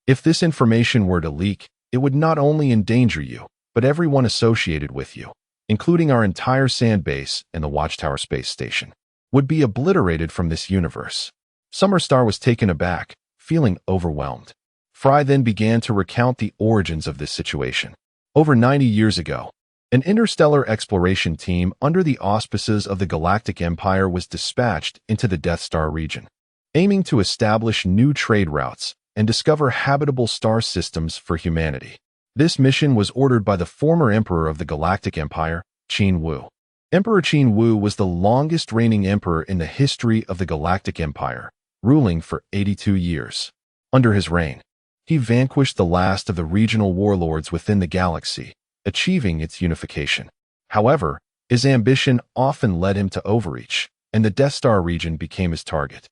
If this information were to leak, it would not only endanger you, but everyone associated with you, including our entire sand base and the Watchtower space station, would be obliterated from this universe." Summerstar was taken aback, feeling overwhelmed. Fry then began to recount the origins of this situation. Over 90 years ago, an interstellar exploration team under the auspices of the Galactic Empire was dispatched into the Death Star region, aiming to establish new trade routes and discover habitable star systems for humanity. This mission was ordered by the former emperor of the Galactic Empire, Qin Wu. Emperor Qin Wu was the longest reigning emperor in the history of the Galactic Empire, ruling for 82 years. Under his reign, he vanquished the last of the regional warlords within the galaxy, achieving its unification. However, his ambition often led him to overreach, and the Death Star region became his target.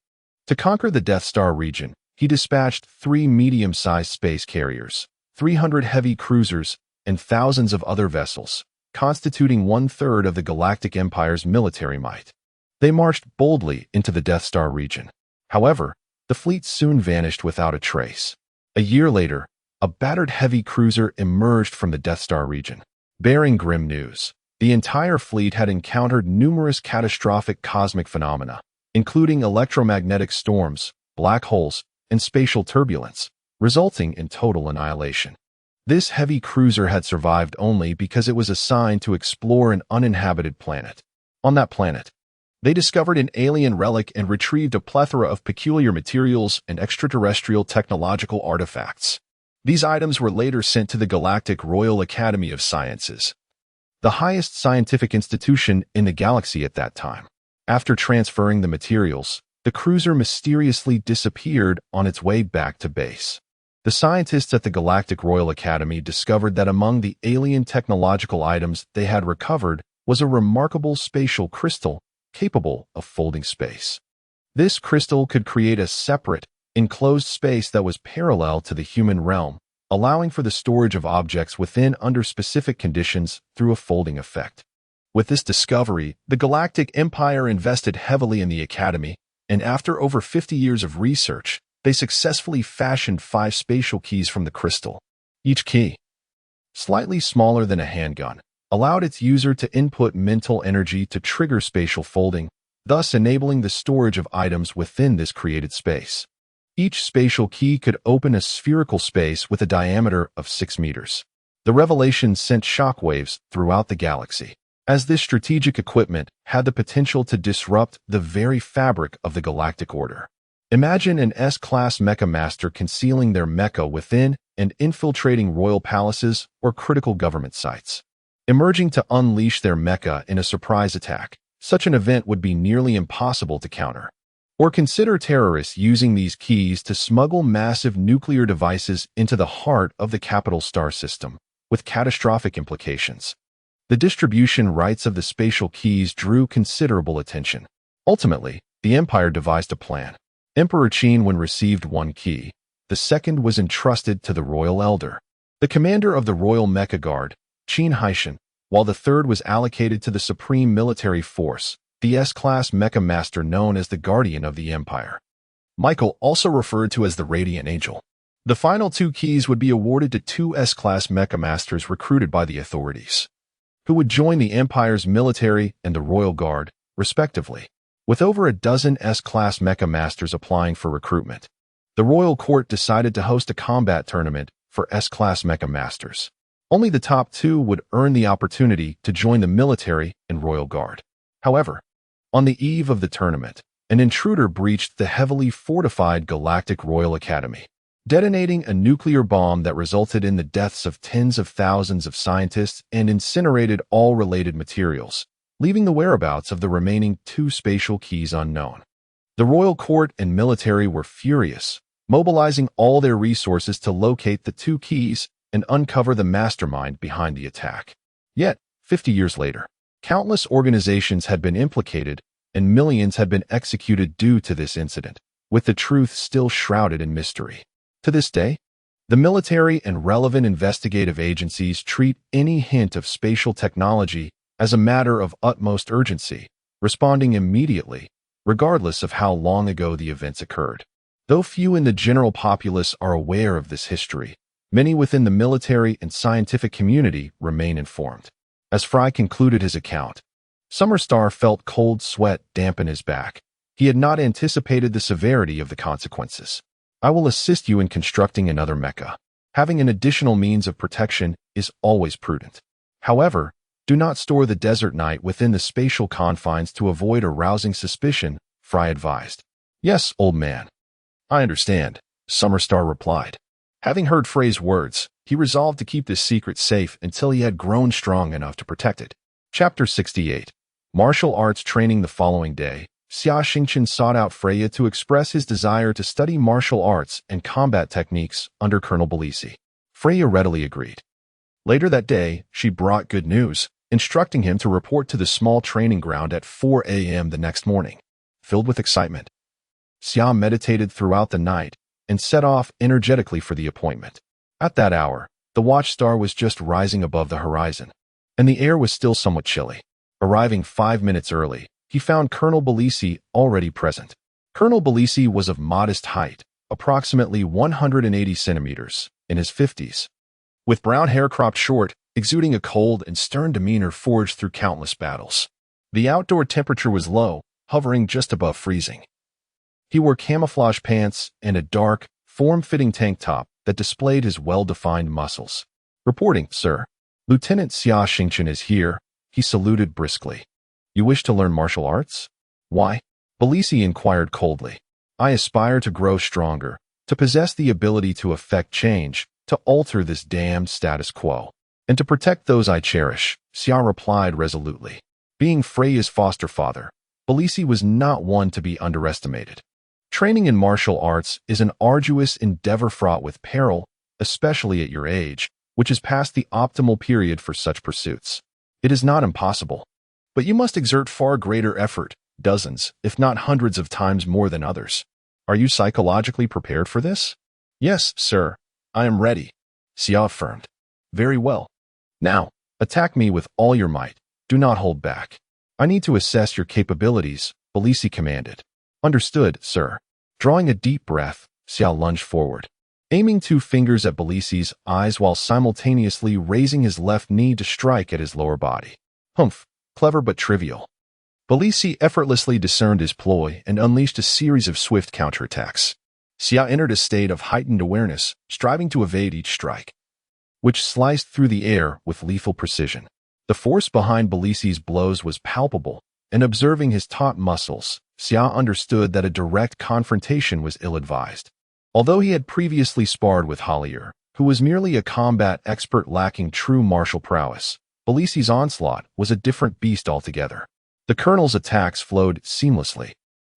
To conquer the Death Star region, he dispatched 3 medium-sized space carriers, 300 heavy cruisers, and thousands of other vessels, constituting 1/3 of the Galactic Empire's military might. They marched boldly into the Death Star region. However, the fleet soon vanished without a trace. A year later, a battered heavy cruiser emerged from the Death Star region, bearing grim news. The entire fleet had encountered numerous catastrophic cosmic phenomena, including electromagnetic storms, black holes, and spatial turbulence, resulting in total annihilation. This heavy cruiser had survived only because it was assigned to explore an uninhabited planet. On that planet, they discovered an alien relic and retrieved a plethora of peculiar materials and extraterrestrial technological artifacts. These items were later sent to the Galactic Royal Academy of Sciences, the highest scientific institution in the galaxy at that time. After transferring the materials, the cruiser mysteriously disappeared on its way back to base. The scientists at the Galactic Royal Academy discovered that among the alien technological items they had recovered was a remarkable spatial crystal capable of folding space. This crystal could create a separate, enclosed space that was parallel to the human realm, allowing for the storage of objects within under specific conditions through a folding effect. With this discovery, the Galactic Empire invested heavily in the Academy, and after over 50 years of research, they successfully fashioned 5 spatial keys from the crystal. Each key, slightly smaller than a handgun, allowed its user to input mental energy to trigger spatial folding, thus enabling the storage of items within this created space. Each spatial key could open a spherical space with a diameter of 6 meters. The revelation sent shockwaves throughout the galaxy, as this strategic equipment had the potential to disrupt the very fabric of the galactic order. Imagine an S-class mecha master concealing their mecha within and infiltrating royal palaces or critical government sites. emerging to unleash their mecha in a surprise attack. Such an event would be nearly impossible to counter. Or consider terrorists using these keys to smuggle massive nuclear devices into the heart of the capital star system, with catastrophic implications. The distribution rights of the spatial keys drew considerable attention. Ultimately, the Empire devised a plan. Emperor Qin Wen received one key. The second was entrusted to the Royal Elder, the commander of the Royal Mecha Guard, Qin Haishan, while the third was allocated to the Supreme Military Force, the S-class Mecha Master known as the Guardian of the Empire. Michael, also referred to as the Radiant Angel. The final two keys would be awarded to two S-class Mecha Masters recruited by the authorities, who would join the Empire's military and the Royal Guard, respectively. With over a dozen S-class Mecha Masters applying for recruitment, the Royal Court decided to host a combat tournament for S-class Mecha Masters. Only the top two would earn the opportunity to join the military and Royal Guard. However, on the eve of the tournament, an intruder breached the heavily fortified Galactic Royal Academy, detonating a nuclear bomb that resulted in the deaths of tens of thousands of scientists and incinerated all related materials, leaving the whereabouts of the remaining two spatial keys unknown. The Royal Court and military were furious, mobilizing all their resources to locate the two keys and uncover the mastermind behind the attack. Yet, 50 years later, countless organizations had been implicated and millions had been executed due to this incident, with the truth still shrouded in mystery. To this day, the military and relevant investigative agencies treat any hint of spatial technology as a matter of utmost urgency, responding immediately, regardless of how long ago the events occurred. Though few in the general populace are aware of this history, many within the military and scientific community remain informed. As Fry concluded his account, Summerstar felt cold sweat dampen his back. He had not anticipated the severity of the consequences. I will assist you in constructing another mecha. Having an additional means of protection is always prudent. However, do not store the Desert Knight within the spatial confines to avoid arousing suspicion, Fry advised. Yes, old man. I understand, Summerstar replied. Having heard Frey's words, he resolved to keep this secret safe until he had grown strong enough to protect it. Chapter 68. Martial Arts Training. The following day, Xia Xingchen sought out Freya to express his desire to study martial arts and combat techniques under Colonel Belisi. Freya readily agreed. Later that day, she brought good news, instructing him to report to the small training ground at 4 a.m. the next morning. Filled with excitement, Xia meditated throughout the night and set off energetically for the appointment. At that hour, the watchstar was just rising above the horizon, and the air was still somewhat chilly. Arriving 5 minutes early, he found Colonel Belisi already present. Colonel Belisi was of modest height, approximately 180 centimeters, in his 50s. With brown hair cropped short, exuding a cold and stern demeanor forged through countless battles. The outdoor temperature was low, hovering just above freezing. He wore camouflage pants and a dark, form-fitting tank top that displayed his well-defined muscles. Reporting, sir. Lieutenant Xia Xingchen is here, he saluted briskly. You wish to learn martial arts? Why? Belisi inquired coldly. I aspire to grow stronger, to possess the ability to effect change, to alter this damned status quo, and to protect those I cherish, Xia replied resolutely. Being Freya's foster father, Belisi was not one to be underestimated. Training in martial arts is an arduous endeavor fraught with peril, especially at your age, which is past the optimal period for such pursuits. It is not impossible, but you must exert far greater effort, dozens, if not hundreds of times more than others. Are you psychologically prepared for this? Yes, sir. I am ready, Xia affirmed. Very well. Now, attack me with all your might. Do not hold back. I need to assess your capabilities, Belisi commanded. Understood, sir. Drawing a deep breath, Xia lunged forward, aiming 2 fingers at Belisi's eyes while simultaneously raising his left knee to strike at his lower body. Humph, clever but trivial. Belisi effortlessly discerned his ploy and unleashed a series of swift counterattacks. Xia entered a state of heightened awareness, striving to evade each strike, which sliced through the air with lethal precision. The force behind Belisi's blows was palpable, and observing his taut muscles, Xia understood that a direct confrontation was ill-advised. Although he had previously sparred with Hollier, who was merely a combat expert lacking true martial prowess, Belisi's onslaught was a different beast altogether. The colonel's attacks flowed seamlessly,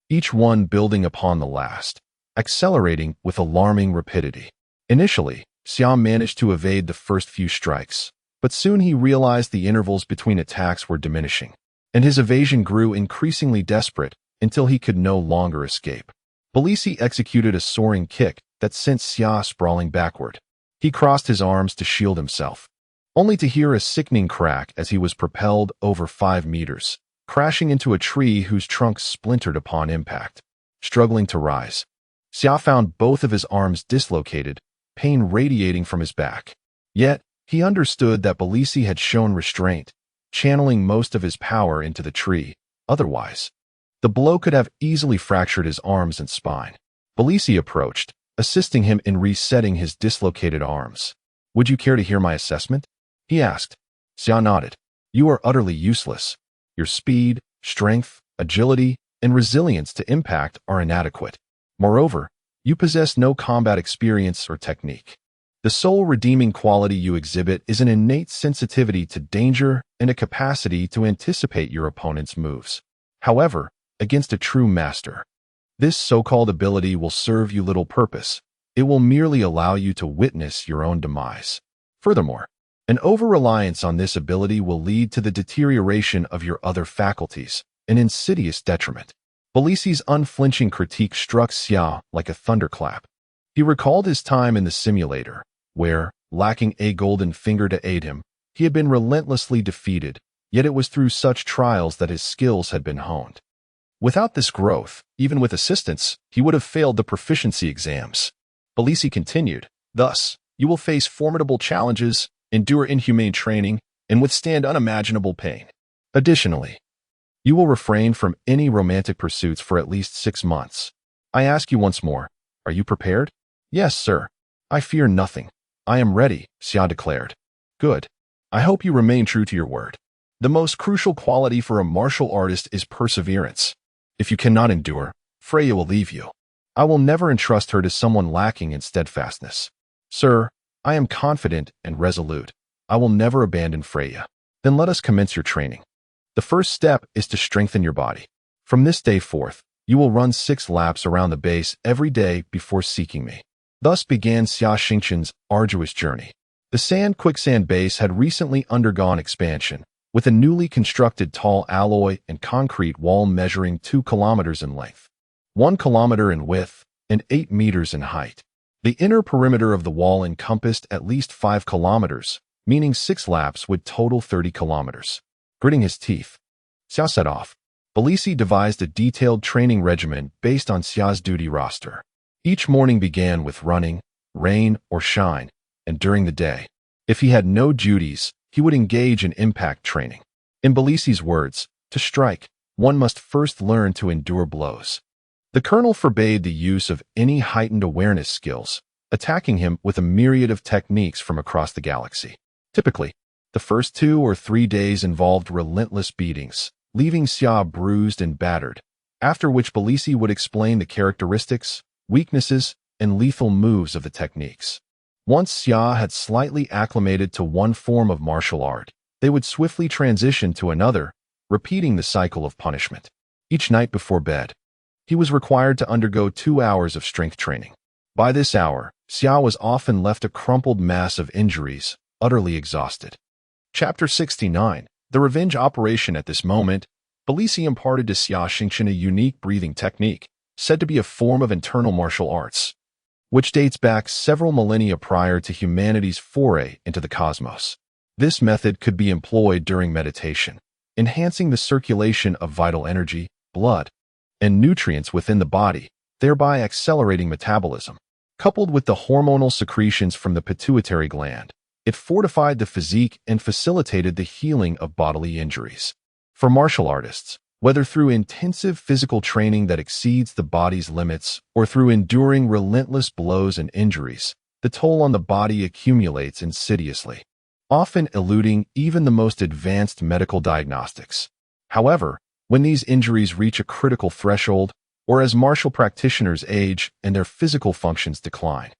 each one building upon the last, accelerating with alarming rapidity. Initially, Xia managed to evade the first few strikes, but soon he realized the intervals between attacks were diminishing, and his evasion grew increasingly desperate until he could no longer escape. Belisi executed a soaring kick that sent Xia sprawling backward. He crossed his arms to shield himself, only to hear a sickening crack as he was propelled over 5 meters, crashing into a tree whose trunk splintered upon impact. Struggling to rise, Xia found both of his arms dislocated, pain radiating from his back. Yet, he understood that Belisi had shown restraint, channeling most of his power into the tree. Otherwise, the blow could have easily fractured his arms and spine. Belisi approached, assisting him in resetting his dislocated arms. "Would you care to hear my assessment?" he asked. Xia nodded. "You are utterly useless. Your speed, strength, agility, and resilience to impact are inadequate. Moreover, you possess no combat experience or technique. The sole redeeming quality you exhibit is an innate sensitivity to danger and a capacity to anticipate your opponent's moves. However, against a true master, this so-called ability will serve you little purpose. It will merely allow you to witness your own demise. Furthermore, an over-reliance on this ability will lead to the deterioration of your other faculties, an insidious detriment." Belisi's unflinching critique struck Xia like a thunderclap. He recalled his time in the simulator, where, lacking a golden finger to aid him, he had been relentlessly defeated, yet it was through such trials that his skills had been honed. Without this growth, even with assistance, he would have failed the proficiency exams. Belisi continued, "Thus, you will face formidable challenges, endure inhumane training, and withstand unimaginable pain. Additionally, you will refrain from any romantic pursuits for at least 6 months. I ask you once more, are you prepared?" "Yes, sir. I fear nothing. I am ready," Xia declared. "Good. I hope you remain true to your word. The most crucial quality for a martial artist is perseverance. If you cannot endure, Freya will leave you. I will never entrust her to someone lacking in steadfastness. Sir, I am confident and resolute. I will never abandon Freya." "Then let us commence your training. The first step is to strengthen your body. From this day forth, you will run 6 laps around the base every day before seeking me." Thus began Xia Xingchen's arduous journey. The sand-quicksand base had recently undergone expansion, with a newly constructed tall alloy and concrete wall measuring 2 kilometers in length, 1 kilometer in width, and 8 meters in height. The inner perimeter of the wall encompassed at least 5 kilometers, meaning 6 laps would total 30 kilometers. Gritting his teeth, Xia set off. Belisi devised a detailed training regimen based on Xia's duty roster. Each morning began with running, rain or shine, and during the day, if he had no duties, he would engage in impact training. In Belisi's words, to strike, one must first learn to endure blows. The colonel forbade the use of any heightened awareness skills, attacking him with a myriad of techniques from across the galaxy. Typically, the first 2 or 3 days involved relentless beatings, leaving Xia bruised and battered, after which Belisi would explain the characteristics, weaknesses, and lethal moves of the techniques. Once Xia had slightly acclimated to one form of martial art, they would swiftly transition to another, repeating the cycle of punishment. Each night before bed, he was required to undergo 2 hours of strength training. By this hour, Xia was often left a crumpled mass of injuries, utterly exhausted. Chapter 69. The Revenge Operation. At this moment, Belisi imparted to Xia Xingchen a unique breathing technique, said to be a form of internal martial arts, which dates back several millennia prior to humanity's foray into the cosmos. This method could be employed during meditation, enhancing the circulation of vital energy, blood, and nutrients within the body, thereby accelerating metabolism. Coupled with the hormonal secretions from the pituitary gland, it fortified the physique and facilitated the healing of bodily injuries. For martial artists, whether through intensive physical training that exceeds the body's limits or through enduring relentless blows and injuries, the toll on the body accumulates insidiously, often eluding even the most advanced medical diagnostics. However, when these injuries reach a critical threshold, or as martial practitioners age and their physical functions decline,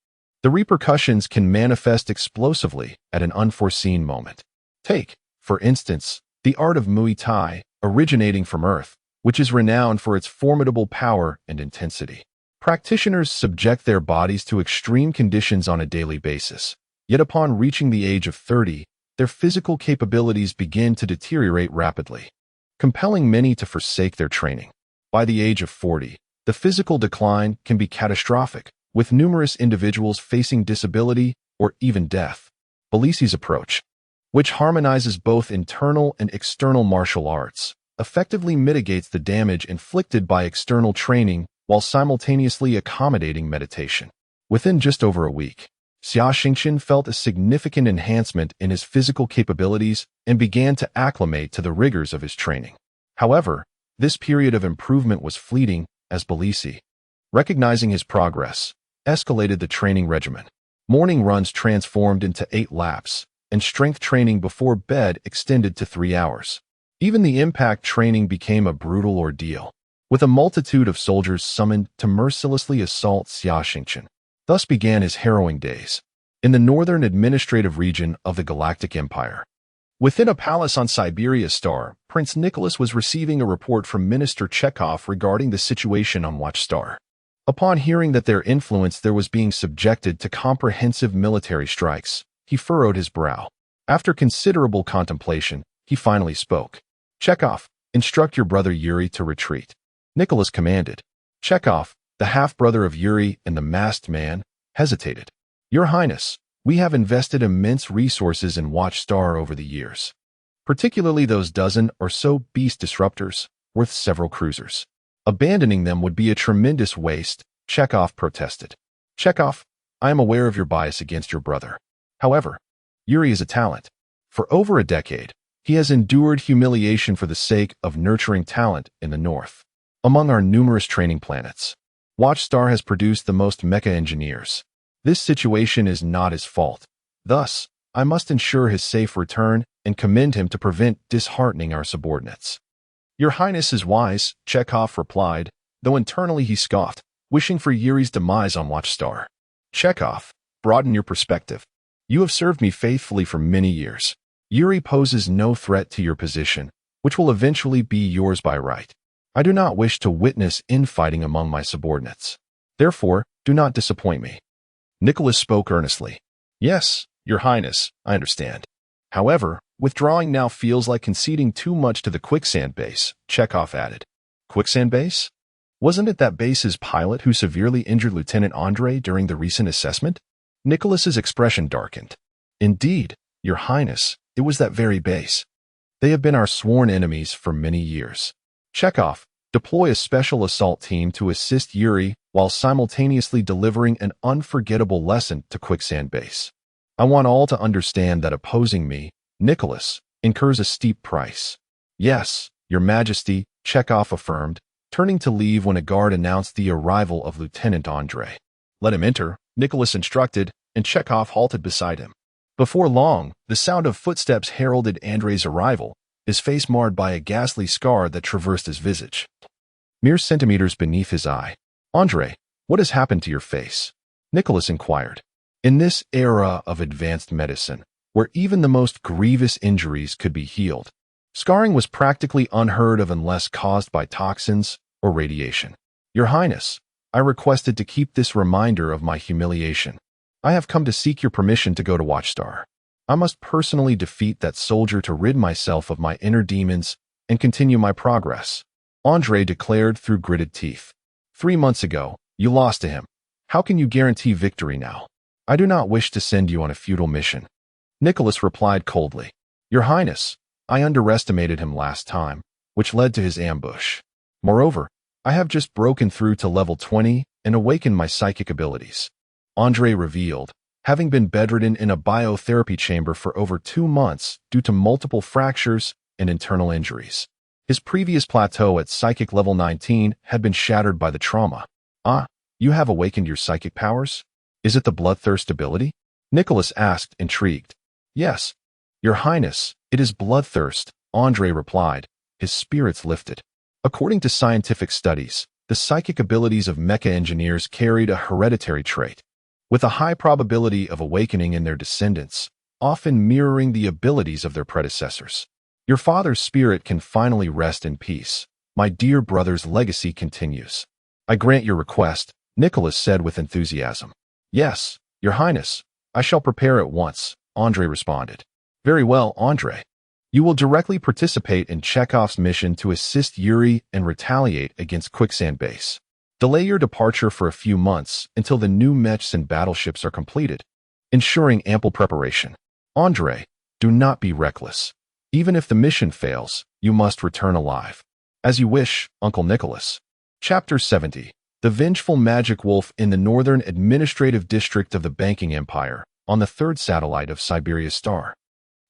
the repercussions can manifest explosively at an unforeseen moment. Take, For instance, the art of Muay Thai, originating from Earth, which is renowned for its formidable power and intensity. Practitioners subject their bodies to extreme conditions on a daily basis, yet upon reaching the age of 30, their physical capabilities begin to deteriorate rapidly, compelling many to forsake their training. By the age of 40, the physical decline can be catastrophic, with numerous individuals facing disability or even death. Balisi's approach, which harmonizes both internal and external martial arts, effectively mitigates the damage inflicted by external training while simultaneously accommodating meditation. Within just over a week, Xia Xingchen felt a significant enhancement in his physical capabilities and began to acclimate to the rigors of his training. However, this period of improvement was fleeting as Balisi, recognizing his progress, escalated the training regimen. Morning runs transformed into 8 laps, and strength training before bed extended to 3 hours. Even the impact training became a brutal ordeal, with a multitude of soldiers summoned to mercilessly assault Xia Xingchen. Thus began his harrowing days in the northern administrative region of the Galactic Empire. Within a palace on Siberia Star, Prince Nicholas was receiving a report from Minister Chekhov regarding the situation on Watchstar. Upon hearing that their influence there was being subjected to comprehensive military strikes, he furrowed his brow. After considerable contemplation, he finally spoke. "Chekhov, instruct your brother Yuri to retreat," Nicholas commanded. Chekhov, the half-brother of Yuri and the masked man, hesitated. "Your Highness, we have invested immense resources in Watchstar over the years, particularly those dozen or so beast disruptors, worth several cruisers. Abandoning them would be a tremendous waste," Chekhov protested. "Chekhov, I am aware of your bias against your brother. However, Yuri is a talent. For over a decade, he has endured humiliation for the sake of nurturing talent in the north. Among our numerous training planets, Watchstar has produced the most Mecha engineers. This situation is not his fault. Thus, I must ensure his safe return and commend him to prevent disheartening our subordinates." "Your Highness is wise," Chekhov replied, though internally he scoffed, wishing for Yuri's demise on Watchstar. "Chekhov, broaden your perspective. You have served me faithfully for many years. Yuri poses no threat to your position, which will eventually be yours by right. I do not wish to witness infighting among my subordinates. Therefore, do not disappoint me." Nicholas spoke earnestly. "Yes, Your Highness, I understand. However, withdrawing now feels like conceding too much to the quicksand base," Chekhov added. "Quicksand base? Wasn't it that base's pilot who severely injured Lieutenant Andre during the recent assessment?" Nicholas's expression darkened. "Indeed, Your Highness, it was that very base. They have been our sworn enemies for many years. Chekhov, deploy a special assault team to assist Yuri while simultaneously delivering an unforgettable lesson to Quicksand Base. I want all to understand that opposing me, Nicholas, incurs a steep price." "Yes, Your Majesty," Chekhov affirmed, turning to leave when a guard announced the arrival of Lieutenant Andre. "Let him enter," Nicholas instructed, and Chekhov halted beside him. Before long, the sound of footsteps heralded Andre's arrival, his face marred by a ghastly scar that traversed his visage, mere centimeters beneath his eye. "Andre, what has happened to your face?" Nicholas inquired. In this era of advanced medicine, where even the most grievous injuries could be healed, scarring was practically unheard of unless caused by toxins or radiation. "Your Highness, I requested to keep this reminder of my humiliation. I have come to seek your permission to go to Watchstar. I must personally defeat that soldier to rid myself of my inner demons and continue my progress," Andre declared through gritted teeth. 3 months ago, you lost to him. How can you guarantee victory now? "I do not wish to send you on a futile mission," Nicholas replied coldly. "Your Highness, I underestimated him last time, which led to his ambush. Moreover, I have just broken through to level 20 and awakened my psychic abilities," Andre revealed, having been bedridden in a biotherapy chamber for over 2 months due to multiple fractures and internal injuries. His previous plateau at psychic level 19 had been shattered by the trauma. "Ah, you have awakened your psychic powers? Is it the bloodthirst ability?" Nicholas asked, intrigued. "Yes, Your Highness, it is bloodthirst," Andre replied, his spirits lifted. According to scientific studies, the psychic abilities of Mecha engineers carried a hereditary trait, with a high probability of awakening in their descendants, often mirroring the abilities of their predecessors. Your father's spirit can finally rest in peace. My dear brother's legacy continues. I grant your request, Nicholas said with enthusiasm. Yes, Your Highness, I shall prepare at once, Andrei responded. Very well, Andrei. You will directly participate in Chekhov's mission to assist Yuri and retaliate against Quicksand Base. Delay your departure for a few months until the new mechs and battleships are completed, ensuring ample preparation. Andrei, do not be reckless. Even if the mission fails, you must return alive. As you wish, Uncle Nicholas. Chapter 70. The Vengeful Magic Wolf in the Northern Administrative District of the Banking Empire, on the third satellite of Siberia's star,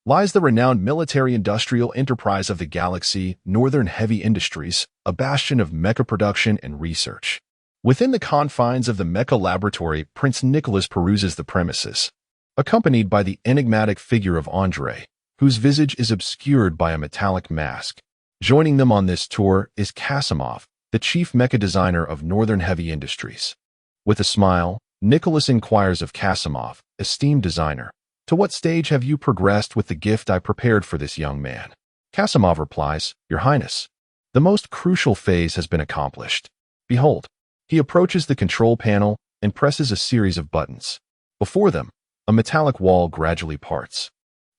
lies the renowned military-industrial enterprise of the galaxy, Northern Heavy Industries, a bastion of mecha production and research. Within the confines of the Mecha laboratory, Prince Nicholas peruses the premises, accompanied by the enigmatic figure of Andrei, whose visage is obscured by a metallic mask. Joining them on this tour is Kasimov, the chief mecha designer of Northern Heavy Industries. With a smile, Nicholas inquires of Kasimov, esteemed designer, to what stage have you progressed with the gift I prepared for this young man? Kasimov replies, Your Highness, the most crucial phase has been accomplished. Behold, he approaches the control panel and presses a series of buttons. Before them, a metallic wall gradually parts,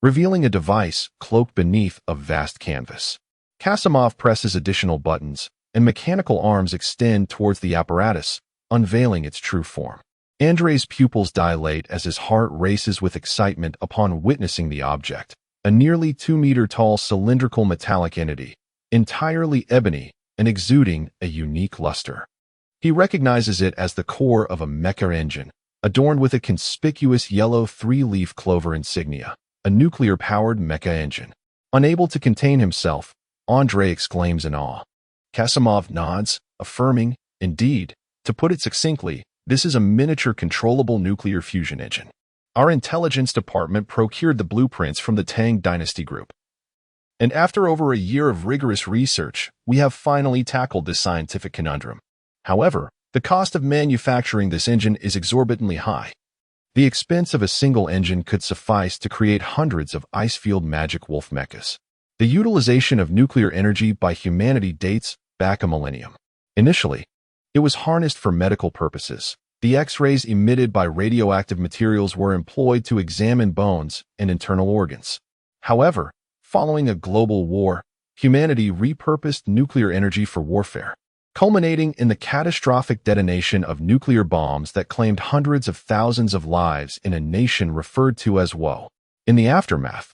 revealing a device cloaked beneath a vast canvas. Kasimov presses additional buttons, and mechanical arms extend towards the apparatus, unveiling its true form. Andrei's pupils dilate as his heart races with excitement upon witnessing the object, a nearly 2-meter-tall cylindrical metallic entity, entirely ebony and exuding a unique luster. He recognizes it as the core of a mecha engine, adorned with a conspicuous yellow 3-leaf clover insignia, a nuclear-powered mecha engine. Unable to contain himself, Andrei exclaims in awe. Kasimov nods, affirming, Indeed, to put it succinctly, this is a miniature controllable nuclear fusion engine. Our intelligence department procured the blueprints from the Tang Dynasty Group. And after over a year of rigorous research, we have finally tackled this scientific conundrum. However, the cost of manufacturing this engine is exorbitantly high. The expense of a single engine could suffice to create hundreds of Icefield Magic Wolf mechas. The utilization of nuclear energy by humanity dates back a millennium. Initially, it was harnessed for medical purposes. The X-rays emitted by radioactive materials were employed to examine bones and internal organs. However, following a global war, humanity repurposed nuclear energy for warfare, culminating in the catastrophic detonation of nuclear bombs that claimed hundreds of thousands of lives in a nation referred to as Woe. In the aftermath,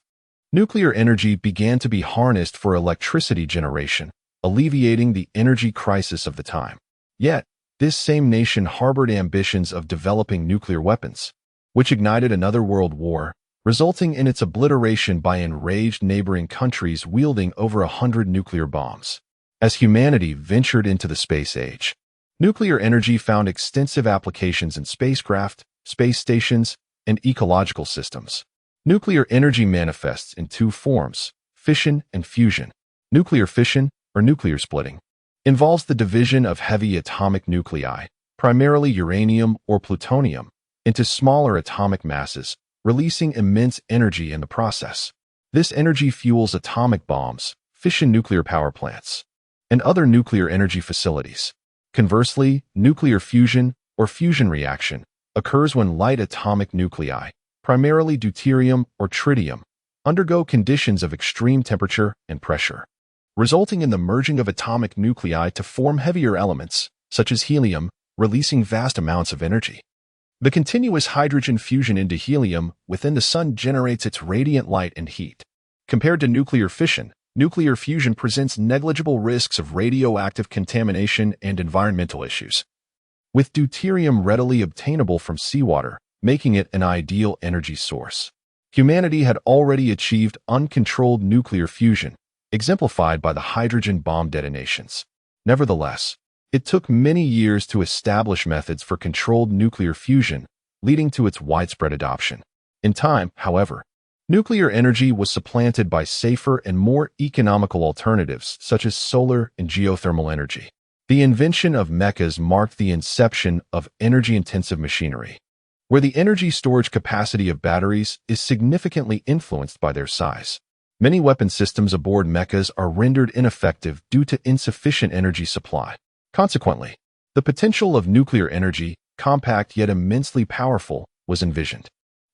nuclear energy began to be harnessed for electricity generation, alleviating the energy crisis of the time. Yet, this same nation harbored ambitions of developing nuclear weapons, which ignited another world war, resulting in its obliteration by enraged neighboring countries wielding over 100 nuclear bombs. As humanity ventured into the space age, nuclear energy found extensive applications in spacecraft, space stations, and ecological systems. Nuclear energy manifests in two forms, fission and fusion. Nuclear fission, or nuclear splitting, involves the division of heavy atomic nuclei, primarily uranium or plutonium, into smaller atomic masses, releasing immense energy in the process. This energy fuels atomic bombs, fission nuclear power plants, and other nuclear energy facilities. Conversely, nuclear fusion, or fusion reaction, occurs when light atomic nuclei, primarily deuterium or tritium, undergo conditions of extreme temperature and pressure, resulting in the merging of atomic nuclei to form heavier elements, such as helium, releasing vast amounts of energy. The continuous hydrogen fusion into helium within the sun generates its radiant light and heat. Compared to nuclear fission, nuclear fusion presents negligible risks of radioactive contamination and environmental issues, with deuterium readily obtainable from seawater, making it an ideal energy source. Humanity had already achieved uncontrolled nuclear fusion, exemplified by the hydrogen bomb detonations. Nevertheless, it took many years to establish methods for controlled nuclear fusion, leading to its widespread adoption. In time, however, nuclear energy was supplanted by safer and more economical alternatives such as solar and geothermal energy. The invention of mechas marked the inception of energy-intensive machinery. where the energy storage capacity of batteries is significantly influenced by their size. Many weapon systems aboard mechas are rendered ineffective due to insufficient energy supply. Consequently, the potential of nuclear energy, compact yet immensely powerful, was envisioned.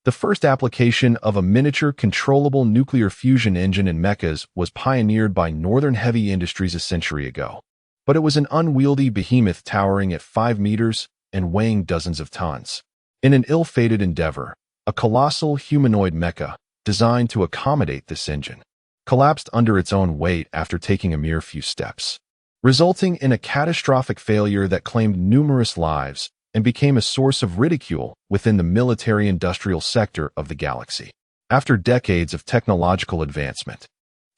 The first application of a miniature controllable nuclear fusion engine in mechas was pioneered by Northern Heavy Industries a century ago. But it was an unwieldy behemoth towering at 5 meters and weighing dozens of tons. In an ill-fated endeavor, a colossal humanoid mecha, designed to accommodate this engine, collapsed under its own weight after taking a mere few steps, resulting in a catastrophic failure that claimed numerous lives and became a source of ridicule within the military-industrial sector of the galaxy. After decades of technological advancement,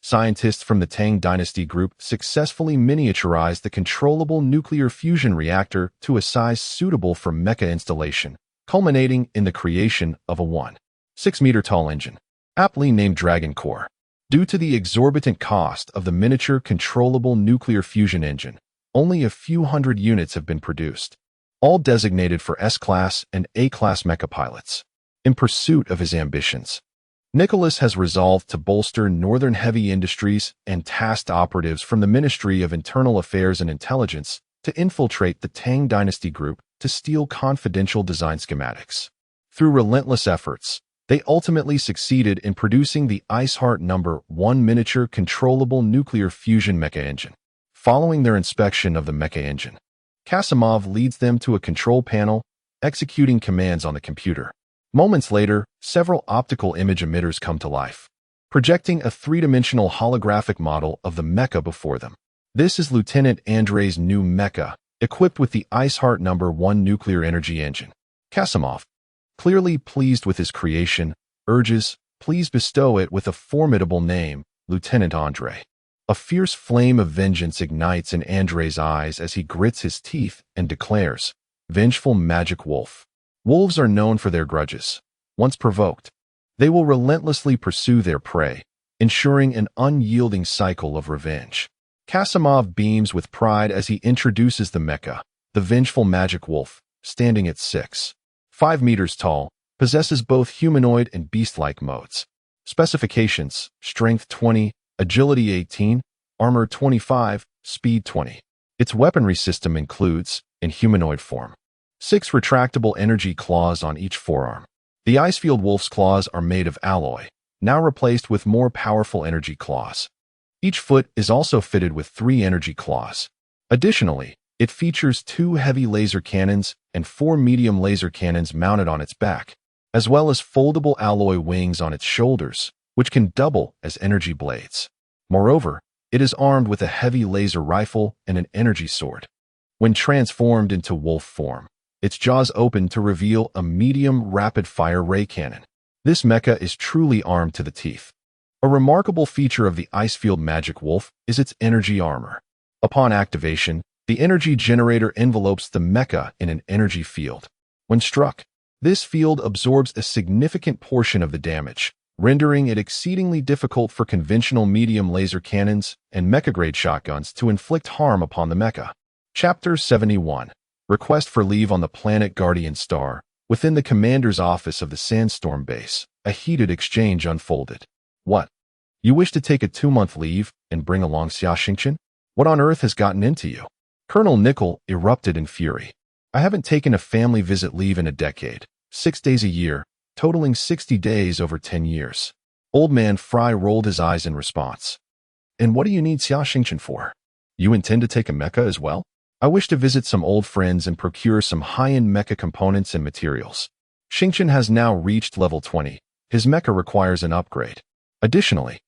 scientists from the Tang Dynasty group successfully miniaturized the controllable nuclear fusion reactor to a size suitable for mecha installation, culminating in the creation of a 1.6-meter-tall engine, aptly named Dragon Core. Due to the exorbitant cost of the miniature controllable nuclear fusion engine, only a few hundred units have been produced, all designated for S-Class and A-Class mecha pilots. In pursuit of his ambitions, Nicholas has resolved to bolster Northern Heavy Industries and tasked operatives from the Ministry of Internal Affairs and Intelligence to infiltrate the Tang Dynasty group to steal confidential design schematics. Through relentless efforts, they ultimately succeeded in producing the Iceheart No. 1 miniature controllable nuclear fusion mecha engine. Following their inspection of the mecha engine, Kasimov leads them to a control panel, executing commands on the computer. Moments later, several optical image emitters come to life, projecting a three-dimensional holographic model of the mecha before them. This is Lieutenant Andrei's new mecha, equipped with the Iceheart No. 1 nuclear energy engine. Kasimov, clearly pleased with his creation, urges, please bestow it with a formidable name, Lieutenant Andre. A fierce flame of vengeance ignites in Andrei's eyes as he grits his teeth and declares, Vengeful Magic Wolf. Wolves are known for their grudges. Once provoked, they will relentlessly pursue their prey, ensuring an unyielding cycle of revenge. Kasimov beams with pride as he introduces the mecha, the Vengeful Magic Wolf, standing at 6.5 meters tall, possesses both humanoid and beast-like modes. Specifications: Strength 20, Agility 18, Armor 25, Speed 20. Its weaponry system includes, in humanoid form, 6 retractable energy claws on each forearm. The Icefield Wolf's claws are made of alloy, now replaced with more powerful energy claws. Each foot is also fitted with 3 energy claws. Additionally, it features 2 heavy laser cannons and 4 medium laser cannons mounted on its back, as well as foldable alloy wings on its shoulders, which can double as energy blades. Moreover, it is armed with a heavy laser rifle and an energy sword. When transformed into wolf form, its jaws open to reveal a medium rapid-fire ray cannon. This mecha is truly armed to the teeth. A remarkable feature of the Icefield Magic Wolf is its energy armor. Upon activation, the energy generator envelopes the mecha in an energy field. When struck, this field absorbs a significant portion of the damage, rendering it exceedingly difficult for conventional medium laser cannons and mecha-grade shotguns to inflict harm upon the mecha. Chapter 71. Request for leave on the planet Guardian Star. Within the commander's office of the Sandstorm base, a heated exchange unfolded. What? You wish to take a 2-month leave and bring along Xia Xingchen? What on earth has gotten into you? Colonel Nickel erupted in fury. I haven't taken a family visit leave in a decade, 6 days a year, totaling 60 days over 10 years. Old man Fry rolled his eyes in response. And what do you need Xia Xingchen for? You intend to take a mecha as well? I wish to visit some old friends and procure some high-end mecha components and materials. Xingchen has now reached level 20. His mecha requires an upgrade. Additionally,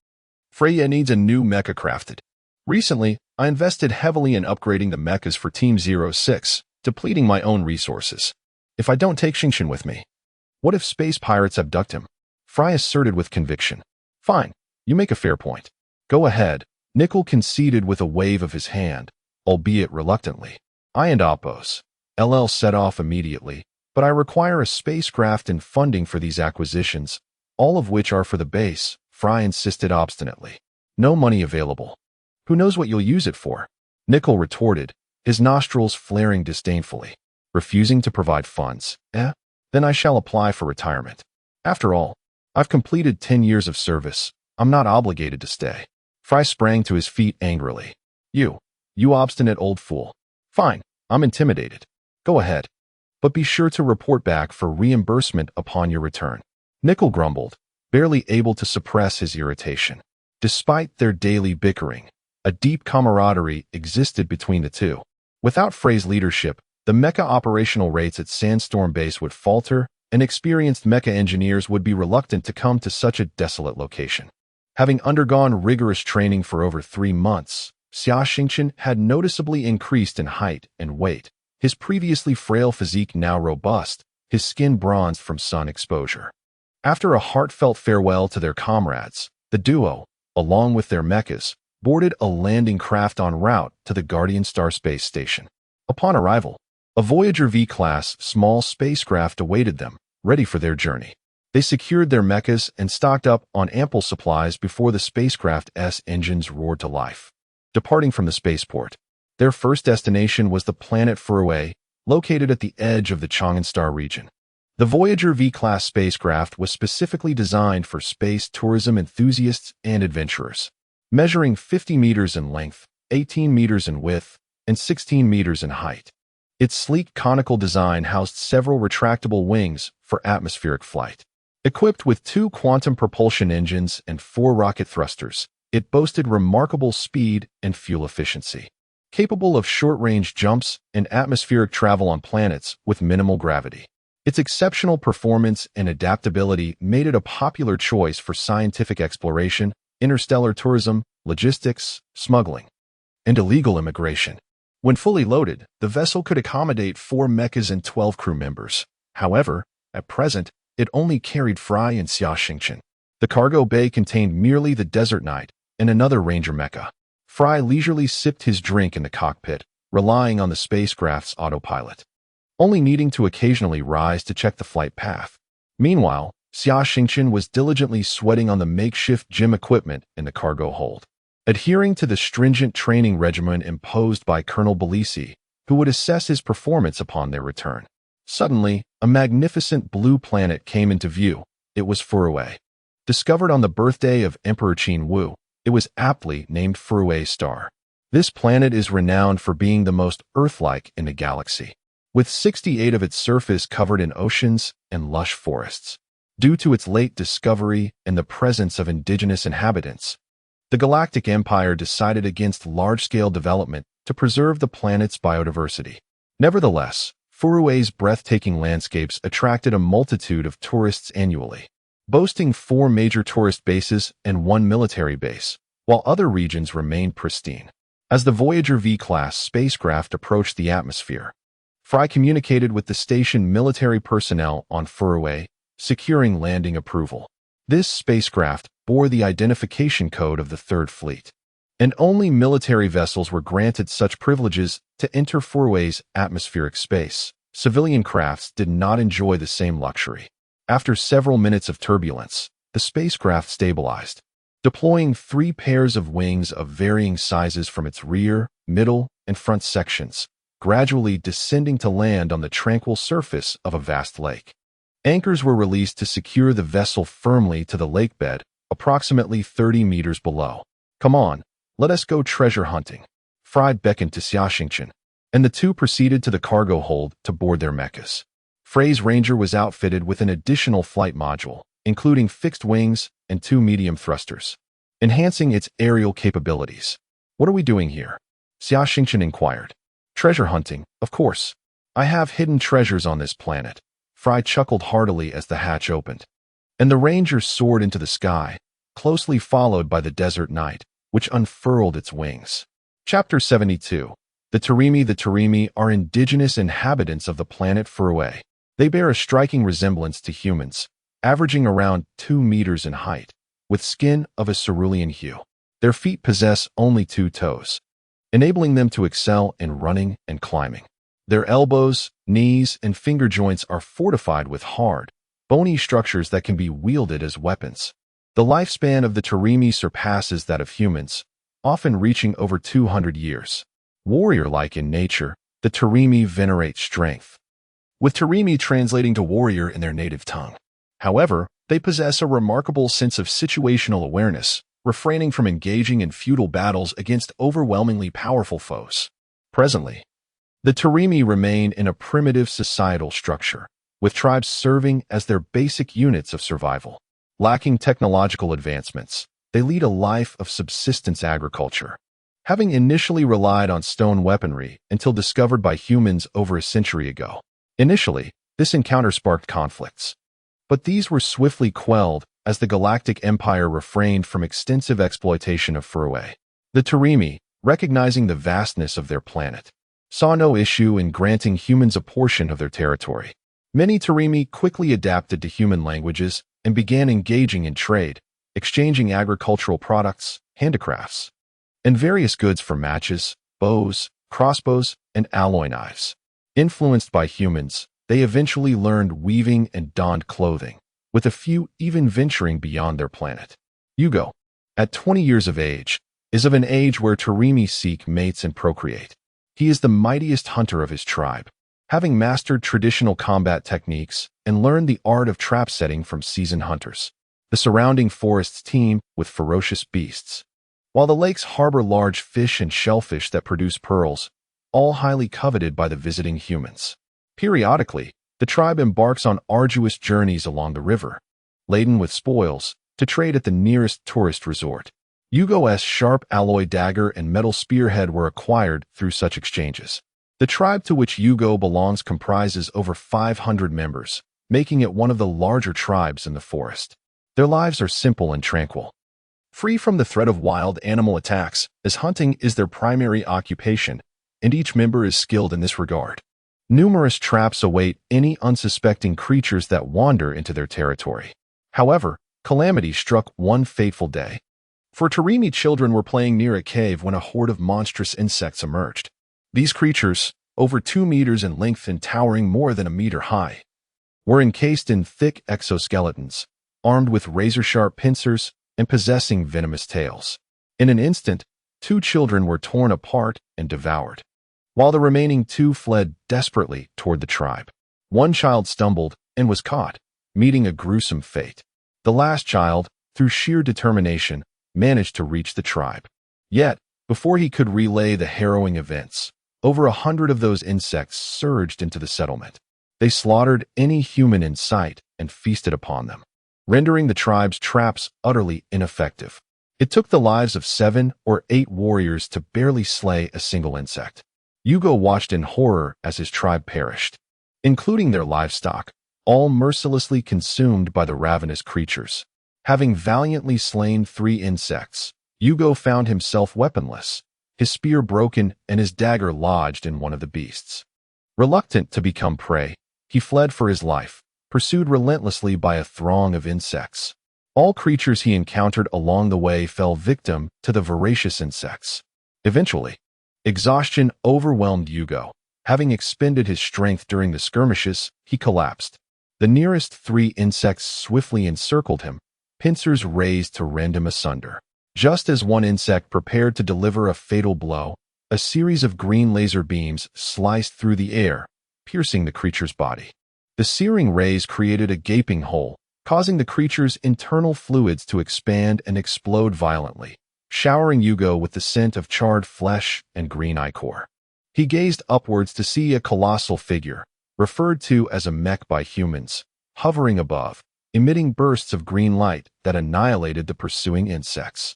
Freya needs a new mecha crafted. Recently, I invested heavily in upgrading the mechas for Team 06, depleting my own resources. If I don't take Xingchen with me, what if space pirates abduct him? Fry asserted with conviction. Fine, you make a fair point. Go ahead, Nickel conceded with a wave of his hand, albeit reluctantly. I and Oppos. LL set off immediately, but I require a spacecraft and funding for these acquisitions, all of which are for the base, Fry insisted obstinately. No money available. Who knows what you'll use it for? Nickel retorted, his nostrils flaring disdainfully. Refusing to provide funds, then I shall apply for retirement. After all, I've completed 10 years of service. I'm not obligated to stay. Fry sprang to his feet angrily. You obstinate old fool. Fine, I'm intimidated. Go ahead. But be sure to report back for reimbursement upon your return. Nickel grumbled, barely able to suppress his irritation. Despite their daily bickering, a deep camaraderie existed between the two. Without Frey's leadership, the Mecha operational rates at Sandstorm Base would falter, and experienced Mecha engineers would be reluctant to come to such a desolate location. Having undergone rigorous training for over 3 months, Xia Xingchen had noticeably increased in height and weight, his previously frail physique now robust, his skin bronzed from sun exposure. After a heartfelt farewell to their comrades, the duo, along with their mechas, boarded a landing craft en route to the Guardian Star Space Station. Upon arrival, a Voyager V-class small spacecraft awaited them, ready for their journey. They secured their mechas and stocked up on ample supplies before the spacecraft's engines roared to life. Departing from the spaceport, their first destination was the planet Furue, located at the edge of the Chang'an Star region. The Voyager V-class spacecraft was specifically designed for space tourism enthusiasts and adventurers. Measuring 50 meters in length, 18 meters in width, and 16 meters in height. Its sleek conical design housed several retractable wings for atmospheric flight. Equipped with 2 quantum propulsion engines and 4 rocket thrusters, it boasted remarkable speed and fuel efficiency. Capable of short-range jumps and atmospheric travel on planets with minimal gravity. Its exceptional performance and adaptability made it a popular choice for scientific exploration, interstellar tourism, logistics, smuggling, and illegal immigration. When fully loaded, the vessel could accommodate 4 mechas and 12 crew members. However, at present, it only carried Fry and Xia Xingchen. The cargo bay contained merely the Desert Knight and another Ranger mecha. Fry leisurely sipped his drink in the cockpit, relying on the spacecraft's autopilot, only needing to occasionally rise to check the flight path. Meanwhile, Xia Xingchen was diligently sweating on the makeshift gym equipment in the cargo hold. Adhering to the stringent training regimen imposed by Colonel Belisi, who would assess his performance upon their return. Suddenly, a magnificent blue planet came into view. It was Furue. Discovered on the birthday of Emperor Qin Wu, it was aptly named Furue Star. This planet is renowned for being the most Earth-like in the galaxy, with 68 of its surface covered in oceans and lush forests. Due to its late discovery and the presence of indigenous inhabitants, the Galactic Empire decided against large-scale development to preserve the planet's biodiversity. Nevertheless, Furue's breathtaking landscapes attracted a multitude of tourists annually, boasting 4 major tourist bases and 1 military base, while other regions remained pristine. As the Voyager V-class spacecraft approached the atmosphere, Fry communicated with the station military personnel on Furue, securing landing approval. This spacecraft bore the identification code of the Third Fleet, and only military vessels were granted such privileges to enter Furue's atmospheric space. Civilian crafts did not enjoy the same luxury. After several minutes of turbulence, the spacecraft stabilized, deploying 3 pairs of wings of varying sizes from its rear, middle, and front sections, gradually descending to land on the tranquil surface of a vast lake. Anchors were released to secure the vessel firmly to the lake bed, approximately 30 meters below. Come on, let us go treasure hunting. Fry beckoned to Xia Xingchen, and the two proceeded to the cargo hold to board their mechas. Frey's Ranger was outfitted with an additional flight module, including fixed wings and 2 medium thrusters, enhancing its aerial capabilities. What are we doing here? Xia Xingchen inquired. Treasure hunting, of course. I have hidden treasures on this planet. Fry chuckled heartily as the hatch opened, and the Ranger soared into the sky, closely followed by the Desert Knight, which unfurled its wings. Chapter 72. The Tarimi are indigenous inhabitants of the planet Furue. They bear a striking resemblance to humans, averaging around 2 meters in height, with skin of a cerulean hue. Their feet possess only 2 toes, enabling them to excel in running and climbing. Their elbows, knees, and finger joints are fortified with hard, bony structures that can be wielded as weapons. The lifespan of the Tarimi surpasses that of humans, often reaching over 200 years. Warrior-like in nature, the Tarimi venerate strength, with Tarimi translating to warrior in their native tongue. However, they possess a remarkable sense of situational awareness, refraining from engaging in futile battles against overwhelmingly powerful foes. Presently, the Tarimi remain in a primitive societal structure, with tribes serving as their basic units of survival. Lacking technological advancements, they lead a life of subsistence agriculture. Having initially relied on stone weaponry until discovered by humans over a century ago. Initially, this encounter sparked conflicts, but these were swiftly quelled as the Galactic Empire refrained from extensive exploitation of Furue. The Tarimi, recognizing the vastness of their planet, saw no issue in granting humans a portion of their territory. Many Tarimi quickly adapted to human languages and began engaging in trade, exchanging agricultural products, handicrafts, and various goods for matches, bows, crossbows, and alloy knives. Influenced by humans, they eventually learned weaving and donned clothing, with a few even venturing beyond their planet. Yugo, at 20 years of age, is of an age where Tarimi seek mates and procreate. He is the mightiest hunter of his tribe, having mastered traditional combat techniques and learned the art of trap setting from seasoned hunters. The surrounding forests teem with ferocious beasts, while the lakes harbor large fish and shellfish that produce pearls, all highly coveted by the visiting humans. Periodically, the tribe embarks on arduous journeys along the river, laden with spoils, to trade at the nearest tourist resort. Yugo's sharp alloy dagger and metal spearhead were acquired through such exchanges. The tribe to which Yugo belongs comprises over 500 members, making it one of the larger tribes in the forest. Their lives are simple and tranquil, free from the threat of wild animal attacks, as hunting is their primary occupation, and each member is skilled in this regard. Numerous traps await any unsuspecting creatures that wander into their territory. However, calamity struck one fateful day. For Tarimi, children were playing near a cave when a horde of monstrous insects emerged. These creatures, over 2 meters in length and towering more than a meter high, were encased in thick exoskeletons, armed with razor-sharp pincers and possessing venomous tails. In an instant, 2 children were torn apart and devoured, while the remaining 2 fled desperately toward the tribe. One child stumbled and was caught, meeting a gruesome fate. The last child, through sheer determination, managed to reach the tribe. Yet, before he could relay the harrowing events, over 100 of those insects surged into the settlement. They slaughtered any human in sight and feasted upon them, rendering the tribe's traps utterly ineffective. It took the lives of 7 or 8 warriors to barely slay a single insect. Yugo watched in horror as his tribe perished, including their livestock, all mercilessly consumed by the ravenous creatures. Having valiantly slain 3 insects, Yugo found himself weaponless, his spear broken and his dagger lodged in one of the beasts. Reluctant to become prey, he fled for his life, pursued relentlessly by a throng of insects. All creatures he encountered along the way fell victim to the voracious insects. Eventually, exhaustion overwhelmed Yugo. Having expended his strength during the skirmishes, he collapsed. The nearest 3 insects swiftly encircled him, pincers raised to rend him asunder. Just as one insect prepared to deliver a fatal blow, a series of green laser beams sliced through the air, piercing the creature's body. The searing rays created a gaping hole, causing the creature's internal fluids to expand and explode violently, showering Yugo with the scent of charred flesh and green ichor. He gazed upwards to see a colossal figure, referred to as a Mech by humans, hovering above, emitting bursts of green light that annihilated the pursuing insects.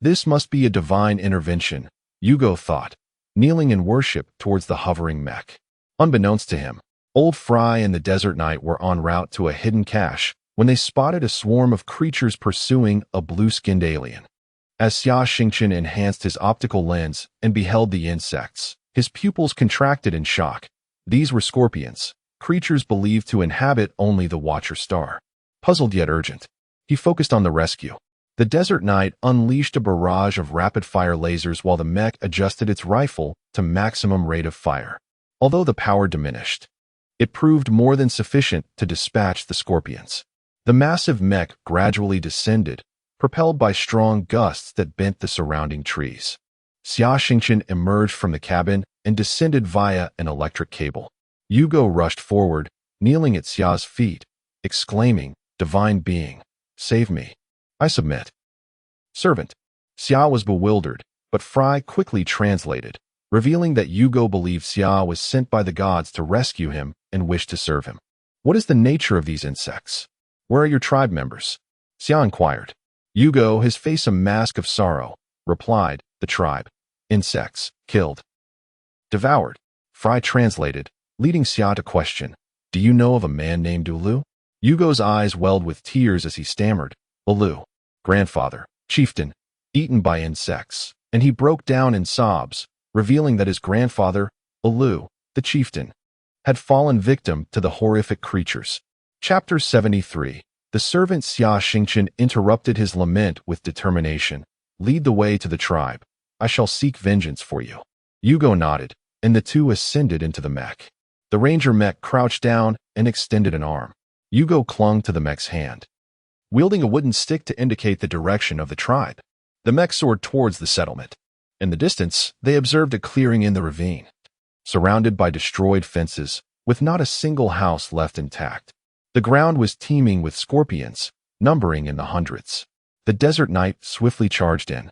This must be a divine intervention, Yugo thought, kneeling in worship towards the hovering Mech. Unbeknownst to him, Old Fry and the Desert Knight were en route to a hidden cache when they spotted a swarm of creatures pursuing a blue-skinned alien. As Xia Xingchen enhanced his optical lens and beheld the insects, his pupils contracted in shock. These were scorpions, creatures believed to inhabit only the Watcher star. Puzzled yet urgent, he focused on the rescue. The Desert Knight unleashed a barrage of rapid-fire lasers while the Mech adjusted its rifle to maximum rate of fire. Although the power diminished, it proved more than sufficient to dispatch the scorpions. The massive Mech gradually descended, propelled by strong gusts that bent the surrounding trees. Xia Xingchen emerged from the cabin and descended via an electric cable. Yugo rushed forward, kneeling at Xia's feet, exclaiming, "Divine being, save me. I submit." "Servant." Xia was bewildered, but Fry quickly translated, revealing that Yugo believed Xia was sent by the gods to rescue him and wished to serve him. "What is the nature of these insects? Where are your tribe members?" Xia inquired. Yugo, his face a mask of sorrow, replied, "The tribe. Insects. Killed. Devoured." Fry translated, leading Xia to question, "Do you know of a man named Ulu?" Yugo's eyes welled with tears as he stammered, "Ulu. Grandfather. Chieftain. Eaten by insects." And he broke down in sobs, revealing that his grandfather, Ulu, the chieftain, had fallen victim to the horrific creatures. Chapter 73. The servant Xia Xingchen interrupted his lament with determination. "Lead the way to the tribe. I shall seek vengeance for you." Yugo nodded, and the two ascended into the mech. The ranger mech crouched down and extended an arm. Yugo clung to the mech's hand, wielding a wooden stick to indicate the direction of the tribe. The mech soared towards the settlement. In the distance, they observed a clearing in the ravine, surrounded by destroyed fences, with not a single house left intact. The ground was teeming with scorpions, numbering in the hundreds. The desert knight swiftly charged in,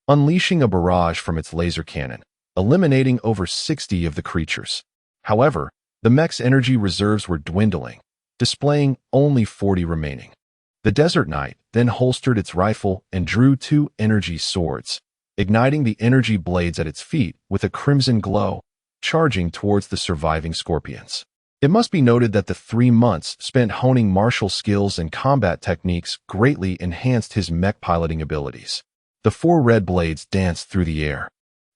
unleashing a barrage from its laser cannon, eliminating over 60 of the creatures. However, the mech's energy reserves were dwindling, displaying only 40 remaining. The desert knight then holstered its rifle and drew 2 energy swords, igniting the energy blades at its feet with a crimson glow, charging towards the surviving scorpions. It must be noted that the 3 months spent honing martial skills and combat techniques greatly enhanced his mech piloting abilities. The 4 red blades danced through the air,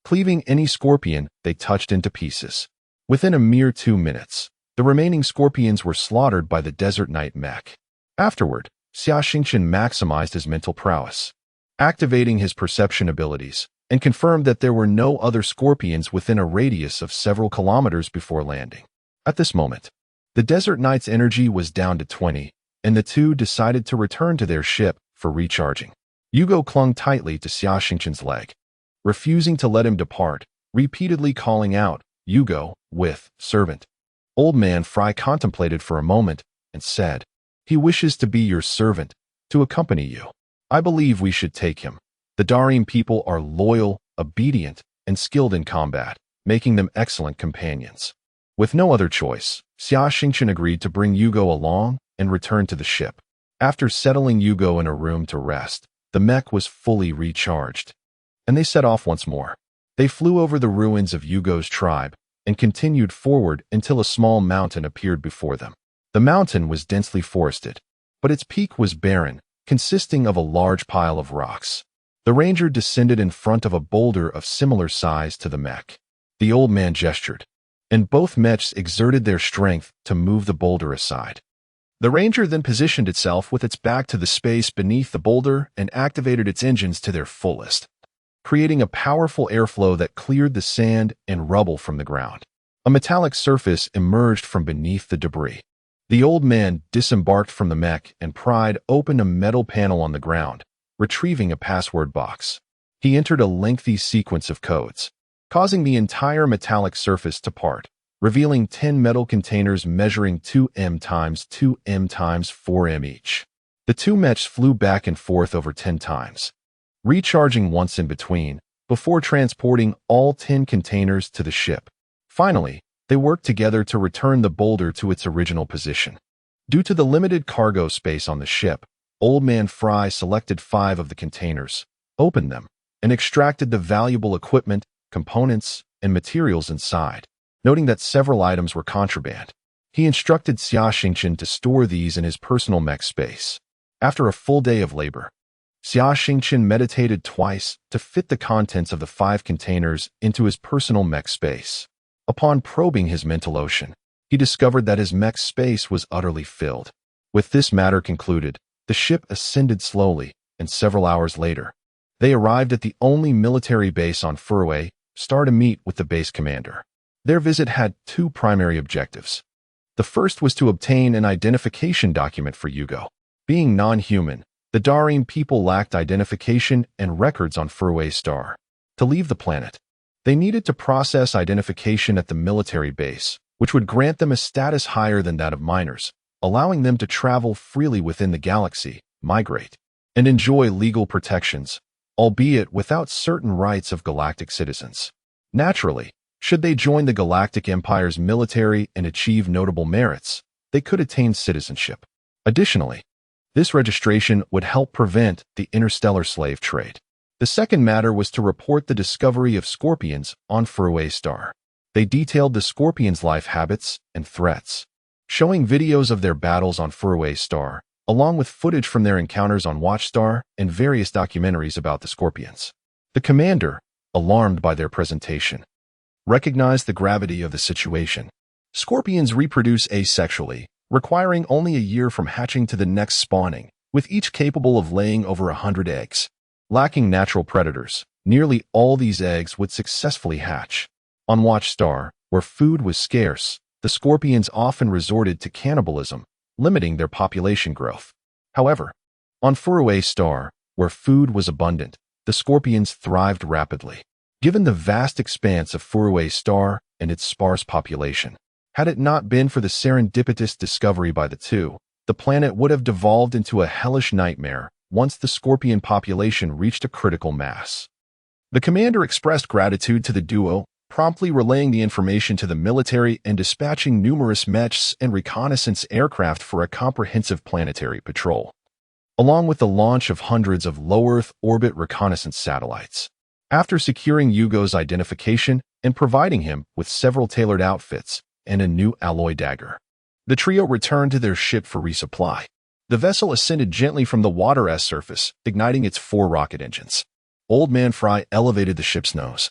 cleaving any scorpion they touched into pieces. Within a mere 2 minutes, the remaining scorpions were slaughtered by the desert knight mech. Afterward, Xia Xingchen maximized his mental prowess, activating his perception abilities, and confirmed that there were no other scorpions within a radius of several kilometers before landing. At this moment, the desert knight's energy was down to 20, and the two decided to return to their ship for recharging. Yugo clung tightly to Xia Xingchen's leg, refusing to let him depart, repeatedly calling out, "Yugo," with "servant." Old man Fry contemplated for a moment and said, "He wishes to be your servant, to accompany you. I believe we should take him. The Darim people are loyal, obedient, and skilled in combat, making them excellent companions." With no other choice, Xia Xingchen agreed to bring Yugo along and return to the ship. After settling Yugo in a room to rest, the mech was fully recharged, and they set off once more. They flew over the ruins of Yugo's tribe and continued forward until a small mountain appeared before them. The mountain was densely forested, but its peak was barren, consisting of a large pile of rocks. The ranger descended in front of a boulder of similar size to the mech. The old man gestured, and both mechs exerted their strength to move the boulder aside. The ranger then positioned itself with its back to the space beneath the boulder and activated its engines to their fullest, creating a powerful airflow that cleared the sand and rubble from the ground. A metallic surface emerged from beneath the debris. The old man disembarked from the mech and pried open a metal panel on the ground, retrieving a password box. He entered a lengthy sequence of codes, causing the entire metallic surface to part, revealing 10 metal containers measuring 2m times 2m times 4m each. The two mechs flew back and forth over 10 times, recharging once in between, before transporting all 10 containers to the ship. Finally, they worked together to return the boulder to its original position. Due to the limited cargo space on the ship, Old Man Fry selected 5 of the containers, opened them, and extracted the valuable equipment, components, and materials inside, noting that several items were contraband. He instructed Xia Xingchen to store these in his personal mech space. After a full day of labor, Xia Xingchen meditated twice to fit the contents of the 5 containers into his personal mech space. Upon probing his mental ocean, he discovered that his mech space was utterly filled. With this matter concluded, the ship ascended slowly, and several hours later, they arrived at the only military base on Furway, to meet with the base commander. Their visit had 2 primary objectives. The first was to obtain an identification document for Yugo. Being non-human, the Darim people lacked identification and records on Furway Star. To leave the planet, they needed to process identification at the military base, which would grant them a status higher than that of minors, allowing them to travel freely within the galaxy, migrate, and enjoy legal protections, albeit without certain rights of galactic citizens. Naturally, should they join the Galactic Empire's military and achieve notable merits, they could attain citizenship. Additionally, this registration would help prevent the interstellar slave trade. The second matter was to report the discovery of scorpions on Furway Star. They detailed the scorpions' life habits and threats, showing videos of their battles on Furway Star, along with footage from their encounters on Watchstar and various documentaries about the scorpions. The commander, alarmed by their presentation, recognized the gravity of the situation. Scorpions reproduce asexually, requiring only a year from hatching to the next spawning, with each capable of laying over 100 eggs. Lacking natural predators, nearly all these eggs would successfully hatch. On Watchstar, where food was scarce, the scorpions often resorted to cannibalism, limiting their population growth. However, on Furway Star, where food was abundant, the scorpions thrived rapidly. Given the vast expanse of Furway Star and its sparse population, had it not been for the serendipitous discovery by the two, the planet would have devolved into a hellish nightmare once the scorpion population reached a critical mass. The commander expressed gratitude to the duo, promptly relaying the information to the military and dispatching numerous Mechs and reconnaissance aircraft for a comprehensive planetary patrol, along with the launch of hundreds of low-Earth orbit reconnaissance satellites. After securing Yugo's identification and providing him with several tailored outfits and a new alloy dagger, the trio returned to their ship for resupply. The vessel ascended gently from the water's surface, igniting its 4 rocket engines. Old Man Fry elevated the ship's nose,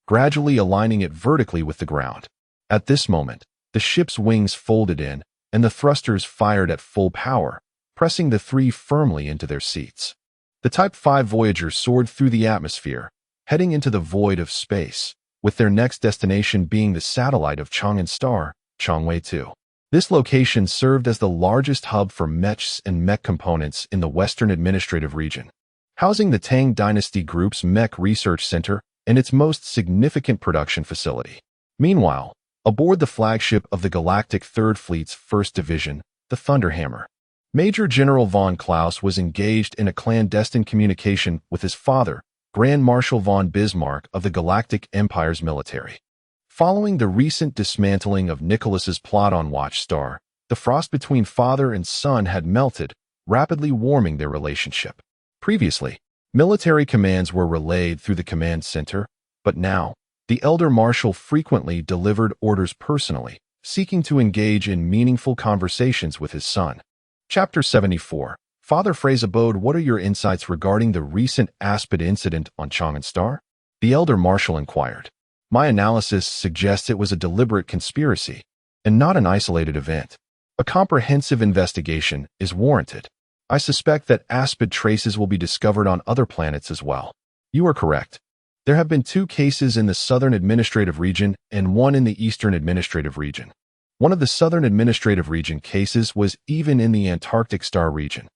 gradually aligning it vertically with the ground. At this moment, the ship's wings folded in, and the thrusters fired at full power, pressing the 3 firmly into their seats. The Type 5 Voyager soared through the atmosphere, heading into the void of space, with their next destination being the satellite of Chang'an Star, Chang'e 2. This location served as the largest hub for Mechs and Mech components in the Western Administrative Region, housing the Tang Dynasty Group's Mech Research Center and its most significant production facility. Meanwhile, aboard the flagship of the Galactic Third Fleet's 1st Division, the Thunderhammer, Major General von Klaus was engaged in a clandestine communication with his father, Grand Marshal von Bismarck of the Galactic Empire's military. Following the recent dismantling of Nicholas's plot on Watchstar, the frost between father and son had melted, rapidly warming their relationship. Previously, military commands were relayed through the command center, but now, the elder marshal frequently delivered orders personally, seeking to engage in meaningful conversations with his son. Chapter 74. Father Frey's Abode. What are your insights regarding the recent Aspid incident on Chang'an Star? The elder marshal inquired. My analysis suggests it was a deliberate conspiracy, and not an isolated event. A comprehensive investigation is warranted. I suspect that Aspid traces will be discovered on other planets as well. You are correct. There have been 2 cases in the Southern Administrative Region and 1 in the Eastern Administrative Region. One of the Southern Administrative Region cases was even in the Antarctic Star region.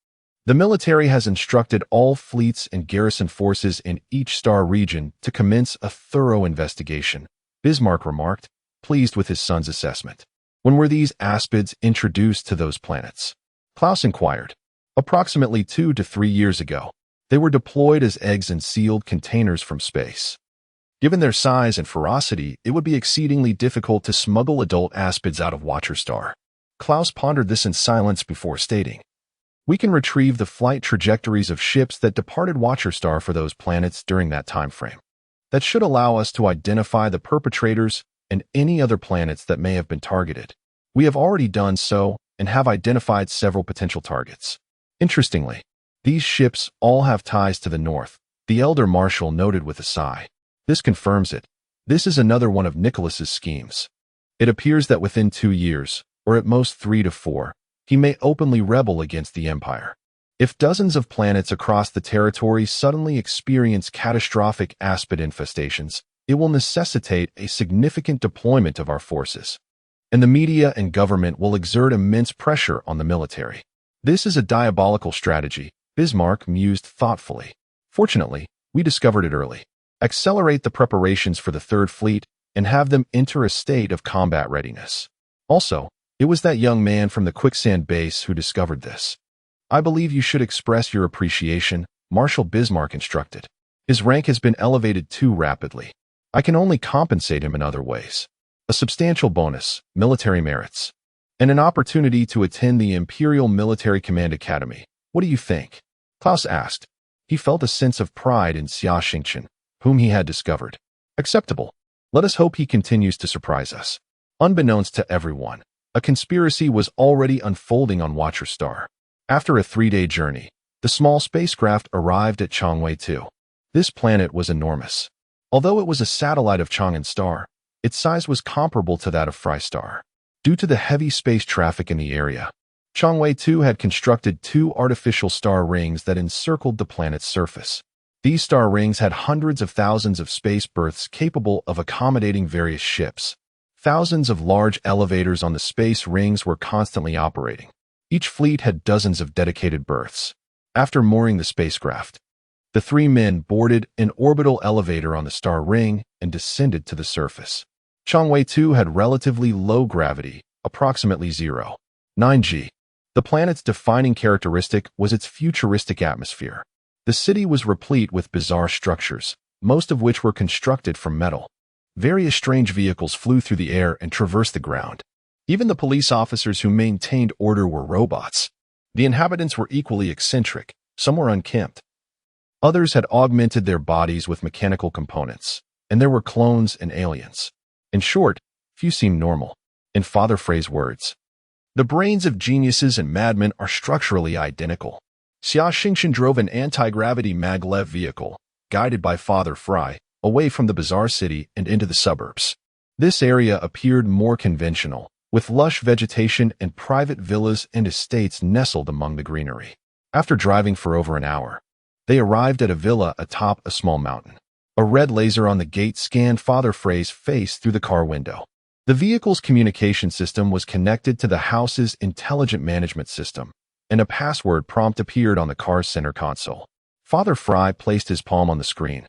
The military has instructed all fleets and garrison forces in each star region to commence a thorough investigation, Bismarck remarked, pleased with his son's assessment. When were these Aspids introduced to those planets? Klaus inquired. Approximately 2 to 3 years ago, they were deployed as eggs in sealed containers from space. Given their size and ferocity, it would be exceedingly difficult to smuggle adult Aspids out of Watchstar. Klaus pondered this in silence before stating, we can retrieve the flight trajectories of ships that departed Watchstar for those planets during that time frame. That should allow us to identify the perpetrators and any other planets that may have been targeted. We have already done so and have identified several potential targets. Interestingly, these ships all have ties to the north, the elder marshal noted with a sigh. This confirms it. This is another one of Nicholas's schemes. It appears that within 2 years, or at most 3 to 4, he may openly rebel against the Empire. If dozens of planets across the territory suddenly experience catastrophic Aspid infestations, it will necessitate a significant deployment of our forces, and the media and government will exert immense pressure on the military. This is a diabolical strategy, Bismarck mused thoughtfully. Fortunately, we discovered it early. Accelerate the preparations for the Third Fleet and have them enter a state of combat readiness. Also, it was that young man from the quicksand base who discovered this. I believe you should express your appreciation, Marshal Bismarck instructed. His rank has been elevated too rapidly. I can only compensate him in other ways. A substantial bonus, military merits, and an opportunity to attend the Imperial Military Command Academy. What do you think? Klaus asked. He felt a sense of pride in Xia Xingchen, whom he had discovered. Acceptable. Let us hope he continues to surprise us. Unbeknownst to everyone, a conspiracy was already unfolding on Watcher Star. After a 3-day journey, the small spacecraft arrived at Changwei 2. This planet was enormous. Although it was a satellite of Chang'an Star, its size was comparable to that of Fry Star. Due to the heavy space traffic in the area, Changwei 2 had constructed 2 artificial star rings that encircled the planet's surface. These star rings had hundreds of thousands of space berths capable of accommodating various ships. Thousands of large elevators on the space rings were constantly operating. Each fleet had dozens of dedicated berths. After mooring the spacecraft, the 3 men boarded an orbital elevator on the star ring and descended to the surface. Changwei 2 had relatively low gravity, approximately 0.9 g. The planet's defining characteristic was its futuristic atmosphere. The city was replete with bizarre structures, most of which were constructed from metal. Various strange vehicles flew through the air and traversed the ground. Even the police officers who maintained order were robots. The inhabitants were equally eccentric. Some were unkempt. Others had augmented their bodies with mechanical components, and there were clones and aliens. In short, few seemed normal. In Father Frey's words, the brains of geniuses and madmen are structurally identical. Xia Xingchen drove an anti-gravity maglev vehicle, guided by Father Fry, away from the bizarre city and into the suburbs. This area appeared more conventional, with lush vegetation and private villas and estates nestled among the greenery. After driving for over an hour, they arrived at a villa atop a small mountain. A red laser on the gate scanned Father Frey's face through the car window. The vehicle's communication system was connected to the house's intelligent management system, and a password prompt appeared on the car's center console. Father Fry placed his palm on the screen,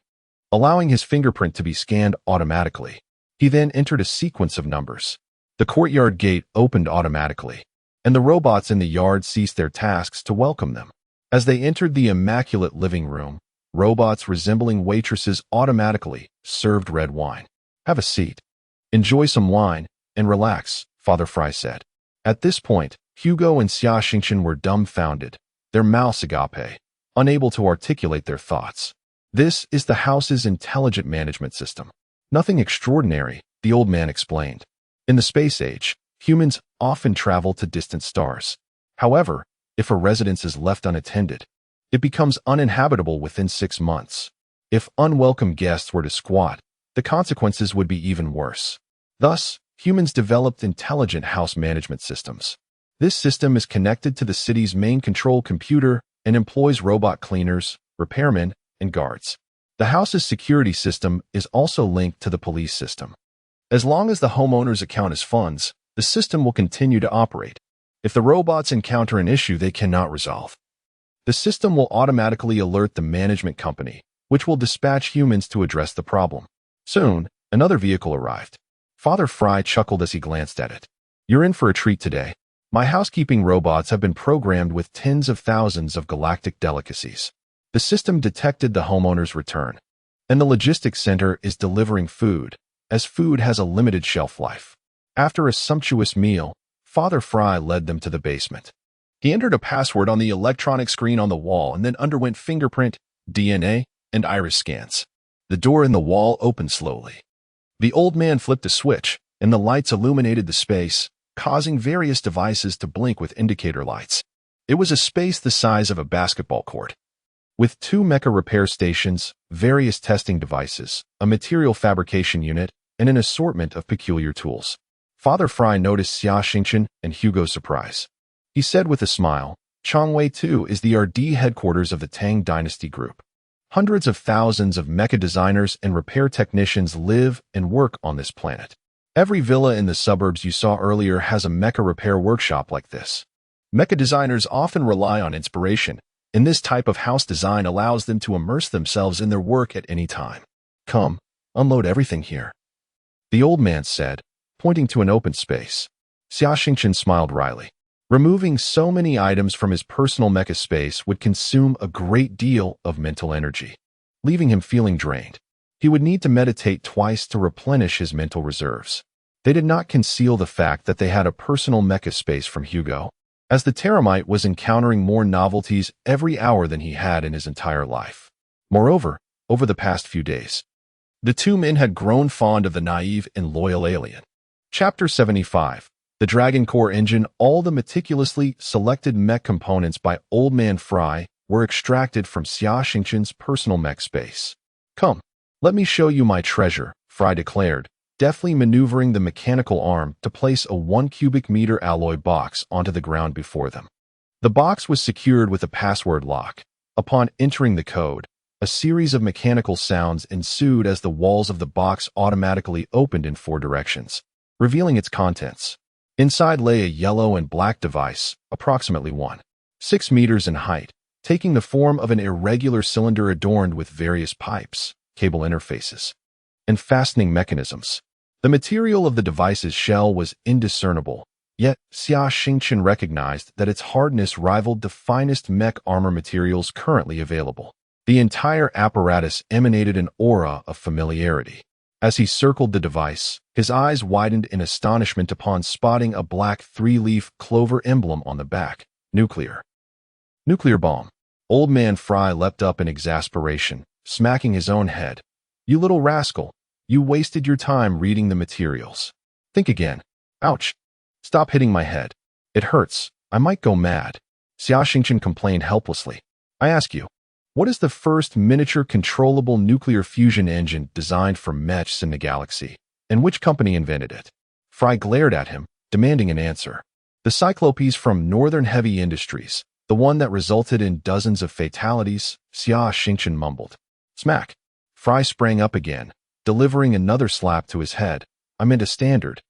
allowing his fingerprint to be scanned automatically. He then entered a sequence of numbers. The courtyard gate opened automatically, and the robots in the yard ceased their tasks to welcome them. As they entered the immaculate living room, robots resembling waitresses automatically served red wine. Have a seat, enjoy some wine, and relax, Father Fry said. At this point, Hugo and Xia Xingchen were dumbfounded, their mouths agape, unable to articulate their thoughts. This is the house's intelligent management system. Nothing extraordinary, the old man explained. In the space age, humans often travel to distant stars. However, if a residence is left unattended, it becomes uninhabitable within 6 months. If unwelcome guests were to squat, the consequences would be even worse. Thus, humans developed intelligent house management systems. This system is connected to the city's main control computer and employs robot cleaners, repairmen, and guards. The house's security system is also linked to the police system. As long as the homeowner's account is funds, the system will continue to operate. If the robots encounter an issue they cannot resolve, the system will automatically alert the management company, which will dispatch humans to address the problem. Soon, another vehicle arrived. Father Fry chuckled as he glanced at it. You're in for a treat today. My housekeeping robots have been programmed with tens of thousands of galactic delicacies. The system detected the homeowner's return, and the logistics center is delivering food, as food has a limited shelf life. After a sumptuous meal, Father Fry led them to the basement. He entered a password on the electronic screen on the wall and then underwent fingerprint, DNA, and iris scans. The door in the wall opened slowly. The old man flipped a switch, and the lights illuminated the space, causing various devices to blink with indicator lights. It was a space the size of a basketball court, with 2 Mecha repair stations, various testing devices, a material fabrication unit, and an assortment of peculiar tools. Father Fry noticed Xia Xingchen and Hugo's surprise. He said with a smile, Changwei 2 is the RD headquarters of the Tang Dynasty Group. Hundreds of thousands of mecha designers and repair technicians live and work on this planet. Every villa in the suburbs you saw earlier has a mecha repair workshop like this. Mecha designers often rely on inspiration, and this type of house design allows them to immerse themselves in their work at any time. Come, unload everything here. the old man said, pointing to an open space. Xia Xingchen smiled wryly. Removing so many items from his personal mecha space would consume a great deal of mental energy, leaving him feeling drained. He would need to meditate twice to replenish his mental reserves. They did not conceal the fact that they had a personal mecha space from Hugo, as the Terramite was encountering more novelties every hour than he had in his entire life. Moreover, over the past few days, the two men had grown fond of the naive and loyal alien. Chapter 75. The Dragon Core Engine. All the meticulously selected mech components by Old Man Fry were extracted from Xia Xingchen's personal mech space. "Come, let me show you my treasure," Fry declared, deftly maneuvering the mechanical arm to place a 1 cubic meter alloy box onto the ground before them. The box was secured with a password lock. Upon entering the code, a series of mechanical sounds ensued as the walls of the box automatically opened in 4 directions, revealing its contents. Inside lay a yellow and black device, approximately 1.6 meters in height, taking the form of an irregular cylinder adorned with various pipes, cable interfaces, and fastening mechanisms. The material of the device's shell was indiscernible, yet Xia Xingchen recognized that its hardness rivaled the finest mech armor materials currently available. The entire apparatus emanated an aura of familiarity. As he circled the device, his eyes widened in astonishment upon spotting a black 3-leaf clover emblem on the back. Nuclear bomb. Old Man Fry leapt up in exasperation, smacking his own head. "You little rascal, you wasted your time reading the materials. Think again." "Ouch. Stop hitting my head. It hurts. I might go mad." Xia Xingchen complained helplessly. "I ask you, what is the first miniature controllable nuclear fusion engine designed for Mech in the galaxy, and which company invented it?" Fry glared at him, demanding an answer. "The Cyclopes from Northern Heavy Industries, the one that resulted in dozens of fatalities," Xia Xingchen mumbled. Smack! Fry sprang up again, delivering another slap to his head. "I meant a standard,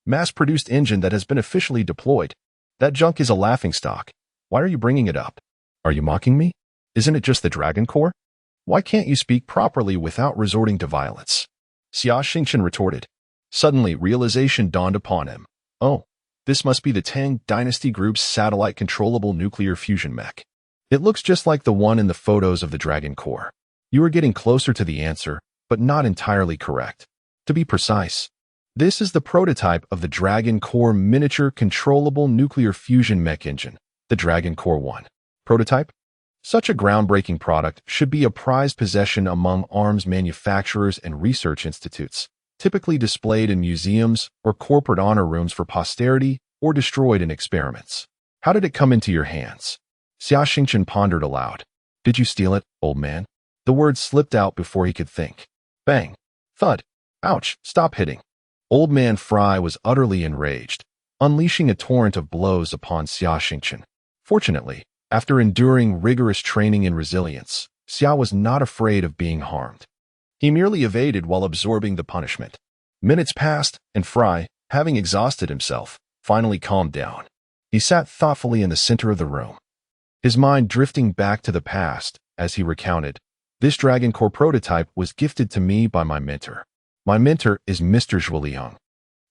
mass-produced engine that has been officially deployed. That junk is a laughingstock. Why are you bringing it up? Are you mocking me? Isn't it just the Dragon Core? Why can't you speak properly without resorting to violence?" Xia Xingchen retorted. Suddenly, realization dawned upon him. Oh, this must be the Tang Dynasty Group's satellite-controllable nuclear fusion mech. It looks just like the one in the photos of the Dragon Core. You are getting closer to the answer, but not entirely correct. To be precise, this is the prototype of the Dragon Core miniature controllable nuclear fusion mech engine, the Dragon Core 1. Prototype? Such a groundbreaking product should be a prized possession among arms manufacturers and research institutes, typically displayed in museums or corporate honor rooms for posterity or destroyed in experiments. How did it come into your hands? Xia Xingchen pondered aloud. Did you steal it, old man? The words slipped out before he could think. Bang! Thud! Ouch! Stop hitting! Old Man Fry was utterly enraged, unleashing a torrent of blows upon Xia Xingchen. Fortunately, after enduring rigorous training in resilience, Xia was not afraid of being harmed. He merely evaded while absorbing the punishment. Minutes passed, and Fry, having exhausted himself, finally calmed down. He sat thoughtfully in the center of the room, his mind drifting back to the past as he recounted, "This Dragon Core prototype was gifted to me by my mentor. My mentor is Mr. Zhuoliang,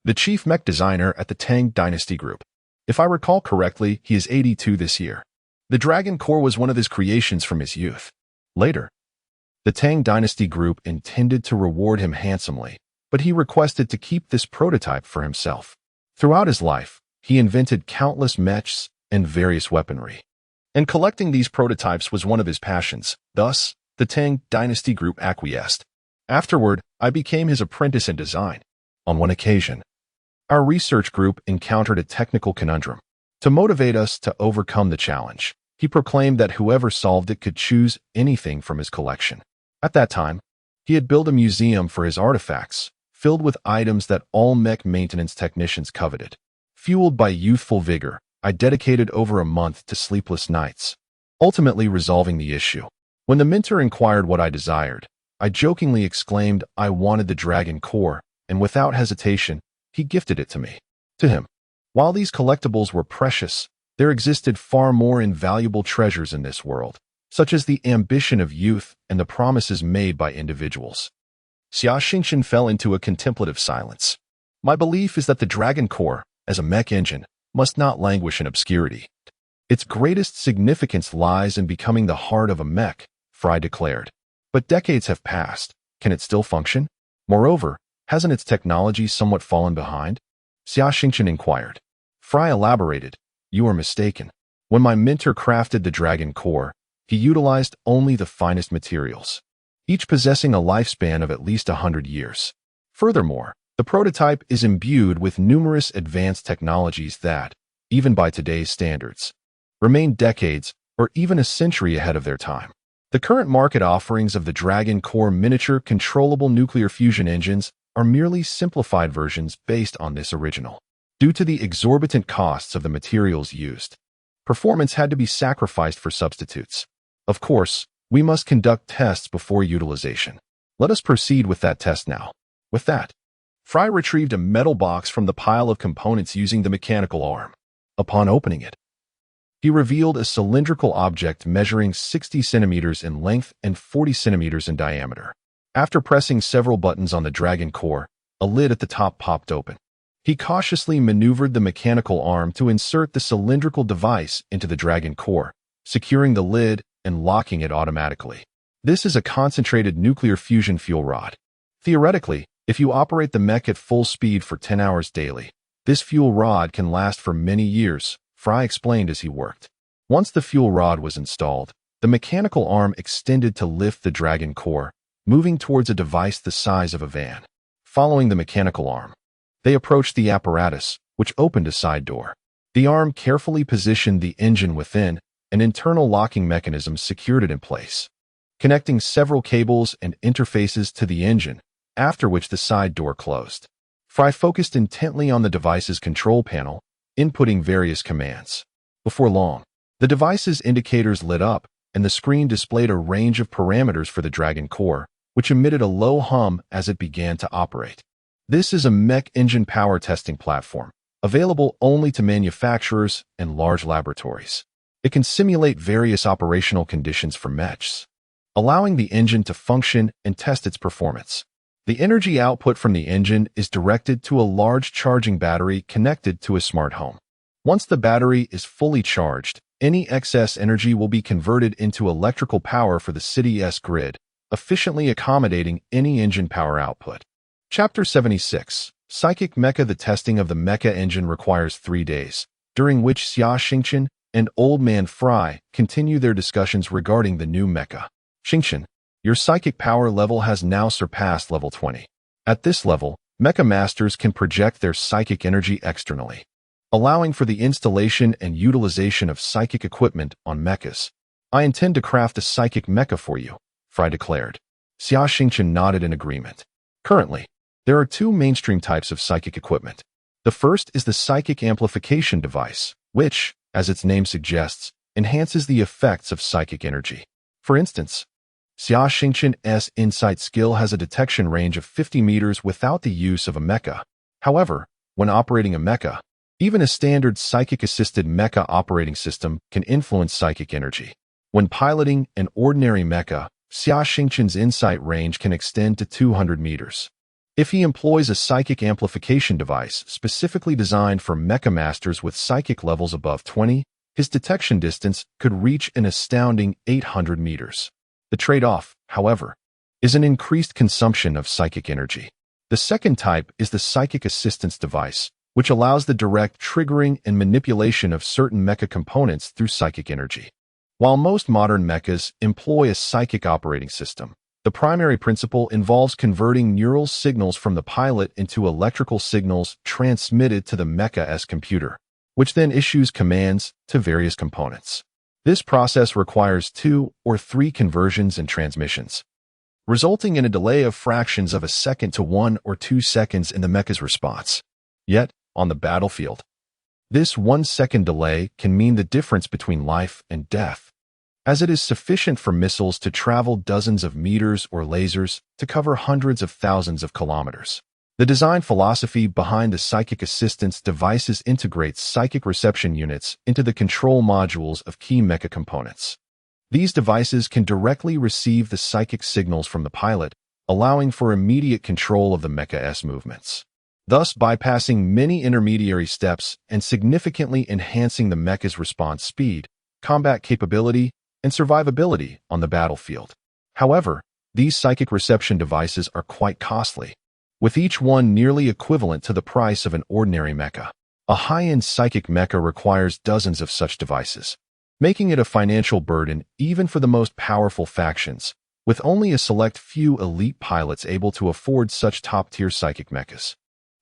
the chief mech designer at the Tang Dynasty Group. If I recall correctly, he is 82 this year. The Dragon Core was one of his creations from his youth. Later, the Tang Dynasty Group intended to reward him handsomely, but he requested to keep this prototype for himself. Throughout his life, he invented countless mechs and various weaponry, and collecting these prototypes was one of his passions. Thus, the Tang Dynasty Group acquiesced. Afterward, I became his apprentice in design. On one occasion, our research group encountered a technical conundrum. To motivate us to overcome the challenge, he proclaimed that whoever solved it could choose anything from his collection. At that time, he had built a museum for his artifacts, filled with items that all mech maintenance technicians coveted. Fueled by youthful vigor, I dedicated over a month to sleepless nights, ultimately resolving the issue. When the mentor inquired what I desired, I jokingly exclaimed I wanted the Dragon Core, and without hesitation, he gifted it to me. To him, while these collectibles were precious, there existed far more invaluable treasures in this world, such as the ambition of youth and the promises made by individuals. Xia Xingchen fell into a contemplative silence. My belief is that the Dragon Core, as a mech engine, must not languish in obscurity. Its greatest significance lies in becoming the heart of a mech, Fry declared. But decades have passed. Can it still function? Moreover, hasn't its technology somewhat fallen behind? Xia Xingchen inquired. Fry elaborated. You are mistaken. When my mentor crafted the Dragon Core, he utilized only the finest materials, each possessing a lifespan of at least 100 years. Furthermore, the prototype is imbued with numerous advanced technologies that, even by today's standards, remain decades or even a century ahead of their time. The current market offerings of the Dragon Core miniature controllable nuclear fusion engines are merely simplified versions based on this original. Due to the exorbitant costs of the materials used, performance had to be sacrificed for substitutes. Of course, we must conduct tests before utilization. Let us proceed with that test now. With that, Fry retrieved a metal box from the pile of components using the mechanical arm. Upon opening it, he revealed a cylindrical object measuring 60 centimeters in length and 40 centimeters in diameter. After pressing several buttons on the Dragon Core, a lid at the top popped open. He cautiously maneuvered the mechanical arm to insert the cylindrical device into the Dragon Core, securing the lid and locking it automatically. This is a concentrated nuclear fusion fuel rod. Theoretically, if you operate the mech at full speed for 10 hours daily, this fuel rod can last for many years, Fry explained as he worked. Once the fuel rod was installed, the mechanical arm extended to lift the Dragon Core, moving towards a device the size of a van. Following the mechanical arm, they approached the apparatus, which opened a side door. The arm carefully positioned the engine within. An internal locking mechanism secured it in place, connecting several cables and interfaces to the engine, after which the side door closed. Fry focused intently on the device's control panel, inputting various commands. Before long, the device's indicators lit up, and the screen displayed a range of parameters for the Dragon Core, which emitted a low hum as it began to operate. This is a mech engine power testing platform, available only to manufacturers and large laboratories. It can simulate various operational conditions for mechs, allowing the engine to function and test its performance. The energy output from the engine is directed to a large charging battery connected to a smart home. Once the battery is fully charged, any excess energy will be converted into electrical power for the city's grid, efficiently accommodating any engine power output. Chapter 76. Psychic Mecha. The testing of the Mecha engine requires 3 days, during which Xia Xingchen and Old Man Fry continue their discussions regarding the new Mecha. Xingchen, your psychic power level has now surpassed level 20. At this level, Mecha masters can project their psychic energy externally, allowing for the installation and utilization of psychic equipment on mechas. I intend to craft a psychic mecha for you, Fry declared. Xia Xingchen nodded in agreement. Currently, there are 2 mainstream types of psychic equipment. The first is the psychic amplification device, which, as its name suggests, enhances the effects of psychic energy. For instance, Xia Xingchen's insight skill has a detection range of 50 meters without the use of a mecha. However, when operating a mecha, even a standard psychic-assisted mecha operating system can influence psychic energy. When piloting an ordinary mecha, Xia Xingchen's insight range can extend to 200 meters. If he employs a psychic amplification device specifically designed for mecha masters with psychic levels above 20, his detection distance could reach an astounding 800 meters. The trade-off, however, is an increased consumption of psychic energy. The second type is the psychic assistance device, which allows the direct triggering and manipulation of certain mecha components through psychic energy. While most modern mechas employ a psychic operating system, the primary principle involves converting neural signals from the pilot into electrical signals transmitted to the mecha's computer, which then issues commands to various components. This process requires 2 or 3 conversions and transmissions, resulting in a delay of fractions of a second to 1 or 2 seconds in the mecha's response. Yet, on the battlefield, this 1-second delay can mean the difference between life and death, as it is sufficient for missiles to travel dozens of meters or lasers to cover hundreds of thousands of kilometers. The design philosophy behind the psychic assistance devices integrates psychic reception units into the control modules of key mecha components. These devices can directly receive the psychic signals from the pilot, allowing for immediate control of the Mecha's movements, thus bypassing many intermediary steps and significantly enhancing the Mecha's response speed, combat capability, and survivability on the battlefield. However, these psychic reception devices are quite costly, with each one nearly equivalent to the price of an ordinary mecha. A high-end psychic mecha requires dozens of such devices, making it a financial burden even for the most powerful factions, with only a select few elite pilots able to afford such top-tier psychic mechas.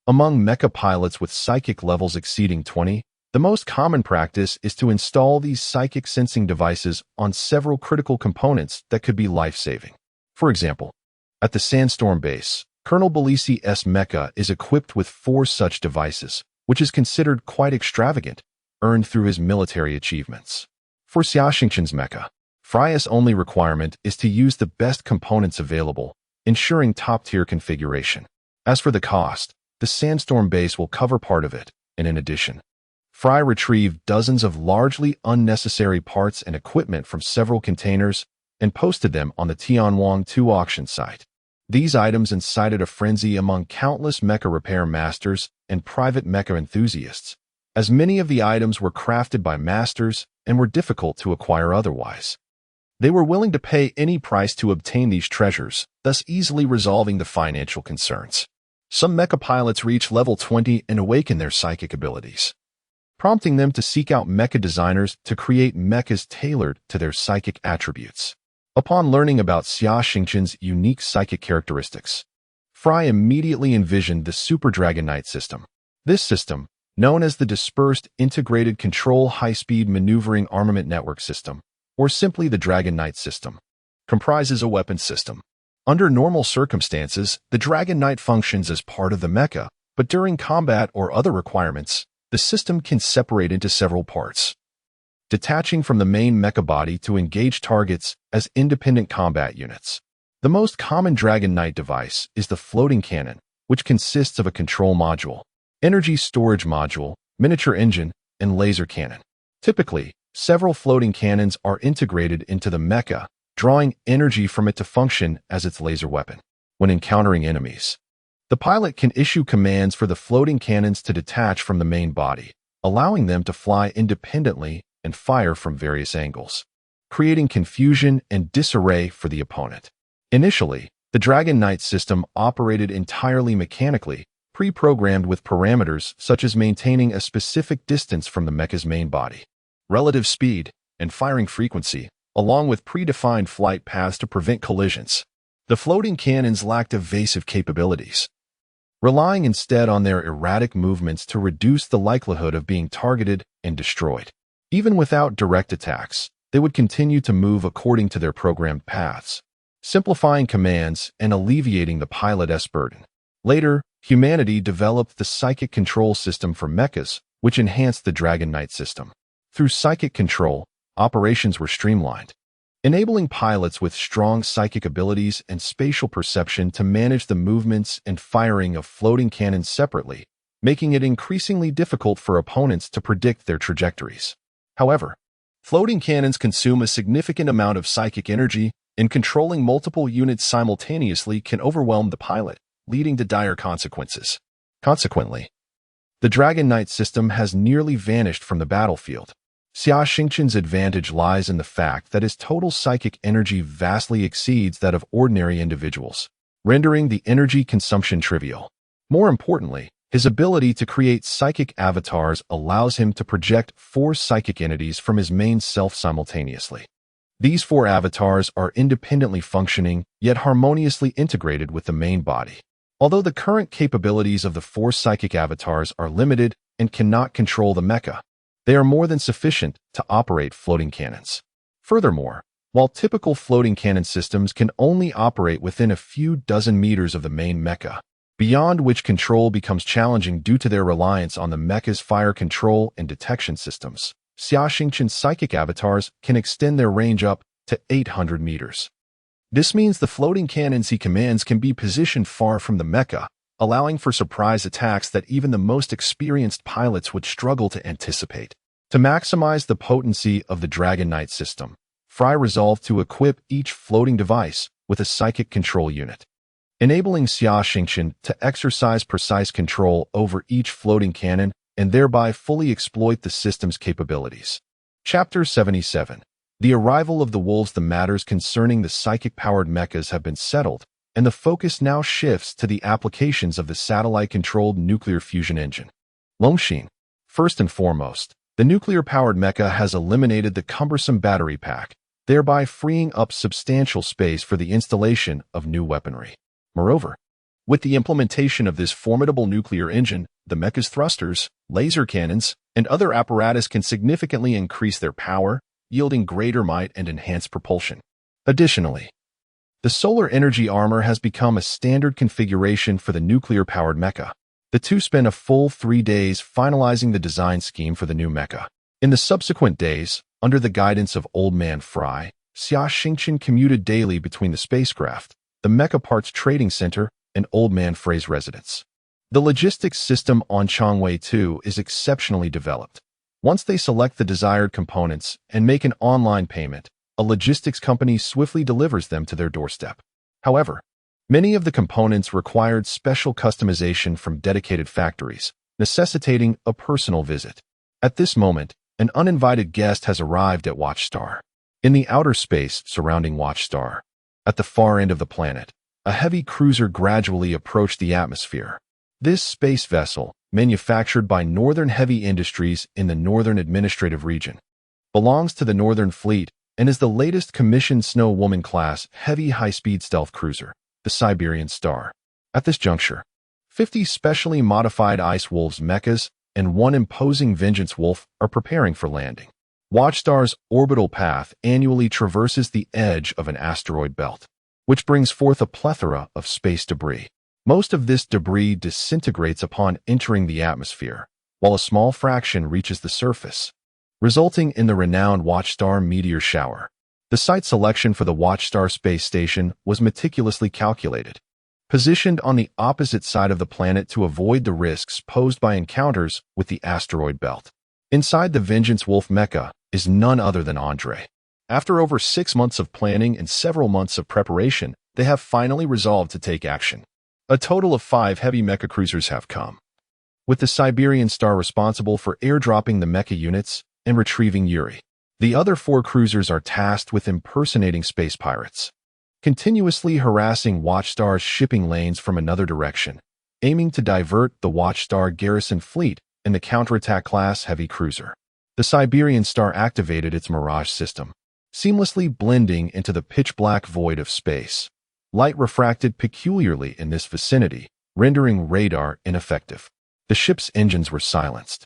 Among mecha pilots with psychic levels exceeding 20, the most common practice is to install these psychic sensing devices on several critical components that could be life-saving. For example, at the Sandstorm base, Colonel Belisi's mecha is equipped with 4 such devices, which is considered quite extravagant, earned through his military achievements. For Xia Xingchen's mecha, Frei's only requirement is to use the best components available, ensuring top-tier configuration. As for the cost, the Sandstorm base will cover part of it, and in addition, Frei retrieved dozens of largely unnecessary parts and equipment from several containers and posted them on the Tianwang 2 auction site. These items incited a frenzy among countless mecha repair masters and private mecha enthusiasts, as many of the items were crafted by masters and were difficult to acquire otherwise. They were willing to pay any price to obtain these treasures, thus easily resolving the financial concerns. Some mecha pilots reach level 20 and awaken their psychic abilities, prompting them to seek out mecha designers to create mechas tailored to their psychic attributes. Upon learning about Xia Xingchen's unique psychic characteristics, Frei immediately envisioned the Super Dragon Knight system. This system, known as the Dispersed Integrated Control High-Speed Maneuvering Armament Network System, or simply the Dragon Knight system, comprises a weapons system. Under normal circumstances, the Dragon Knight functions as part of the mecha, but during combat or other requirements, the system can separate into several parts, detaching from the main mecha body to engage targets as independent combat units. The most common Dragon Knight device is the floating cannon, which consists of a control module, energy storage module, miniature engine, and laser cannon. Typically, several floating cannons are integrated into the mecha, drawing energy from it to function as its laser weapon. When encountering enemies, the pilot can issue commands for the floating cannons to detach from the main body, allowing them to fly independently and fire from various angles, creating confusion and disarray for the opponent. Initially, the Dragon Knight system operated entirely mechanically, pre-programmed with parameters such as maintaining a specific distance from the mecha's main body, relative speed, and firing frequency, along with predefined flight paths to prevent collisions. The floating cannons lacked evasive capabilities, relying instead on their erratic movements to reduce the likelihood of being targeted and destroyed. Even without direct attacks, they would continue to move according to their programmed paths, simplifying commands and alleviating the pilot's burden. Later, humanity developed the psychic control system for mechas, which enhanced the Dragon Knight system. Through psychic control, operations were streamlined, enabling pilots with strong psychic abilities and spatial perception to manage the movements and firing of floating cannons separately, making it increasingly difficult for opponents to predict their trajectories. However, floating cannons consume a significant amount of psychic energy, and controlling multiple units simultaneously can overwhelm the pilot, leading to dire consequences. Consequently, the Dragon Knight system has nearly vanished from the battlefield. Xia Xingchen's advantage lies in the fact that his total psychic energy vastly exceeds that of ordinary individuals, rendering the energy consumption trivial. More importantly, his ability to create psychic avatars allows him to project 4 psychic entities from his main self simultaneously. These 4 avatars are independently functioning, yet harmoniously integrated with the main body. Although the current capabilities of the 4 psychic avatars are limited and cannot control the mecha, they are more than sufficient to operate floating cannons. Furthermore, while typical floating cannon systems can only operate within a few dozen meters of the main mecha, beyond which control becomes challenging due to their reliance on the mecha's fire control and detection systems, Xia Xingchen's psychic avatars can extend their range up to 800 meters. This means the floating cannons he commands can be positioned far from the mecha, allowing for surprise attacks that even the most experienced pilots would struggle to anticipate. To maximize the potency of the Dragon Knight system, Frei resolved to equip each floating device with a psychic control unit. enabling Xia Xingchen to exercise precise control over each floating cannon and thereby fully exploit the system's capabilities. Chapter 77. The arrival of the wolves. The matters concerning the psychic-powered mechas have been settled, and the focus now shifts to the applications of the satellite-controlled nuclear fusion engine. Longxin. First and foremost, the nuclear-powered mecha has eliminated the cumbersome battery pack, thereby freeing up substantial space for the installation of new weaponry. Moreover, with the implementation of this formidable nuclear engine, the mecha's thrusters, laser cannons, and other apparatus can significantly increase their power, yielding greater might and enhanced propulsion. Additionally, the solar energy armor has become a standard configuration for the nuclear-powered mecha. The two spent a full 3 days finalizing the design scheme for the new mecha. In the subsequent days, under the guidance of Old Man Fry, Xia Xingchen commuted daily between the spacecraft, the Mecha Parts Trading Center, and Old Man Frey's residence. The logistics system on Changwei 2 is exceptionally developed. Once they select the desired components and make an online payment, a logistics company swiftly delivers them to their doorstep. However, many of the components required special customization from dedicated factories, necessitating a personal visit. At this moment, an uninvited guest has arrived at Watchstar. In the outer space surrounding Watchstar, at the far end of the planet, a heavy cruiser gradually approached the atmosphere. This space vessel, manufactured by Northern Heavy Industries in the Northern Administrative Region, belongs to the Northern Fleet and is the latest commissioned Snow Woman-class heavy high-speed stealth cruiser, the Siberian Star. At this juncture, 50 specially modified Ice Wolves mechas and 1 imposing Vengeance Wolf are preparing for landing. Watchstar's orbital path annually traverses the edge of an asteroid belt, which brings forth a plethora of space debris. Most of this debris disintegrates upon entering the atmosphere, while a small fraction reaches the surface, resulting in the renowned Watchstar meteor shower. The site selection for the Watchstar space station was meticulously calculated, positioned on the opposite side of the planet to avoid the risks posed by encounters with the asteroid belt. Inside the Vengeance Wolf mecha is none other than Andre. After over 6 months of planning and several months of preparation, they have finally resolved to take action. A total of 5 heavy mecha cruisers have come, with the Siberian Star responsible for airdropping the mecha units and retrieving Yuri. The other 4 cruisers are tasked with impersonating space pirates, continuously harassing Watchstar's shipping lanes from another direction, aiming to divert the Watchstar garrison fleet and the counterattack class heavy cruiser. The Siberian Star activated its Mirage system, seamlessly blending into the pitch-black void of space. Light refracted peculiarly in this vicinity, rendering radar ineffective. The ship's engines were silenced,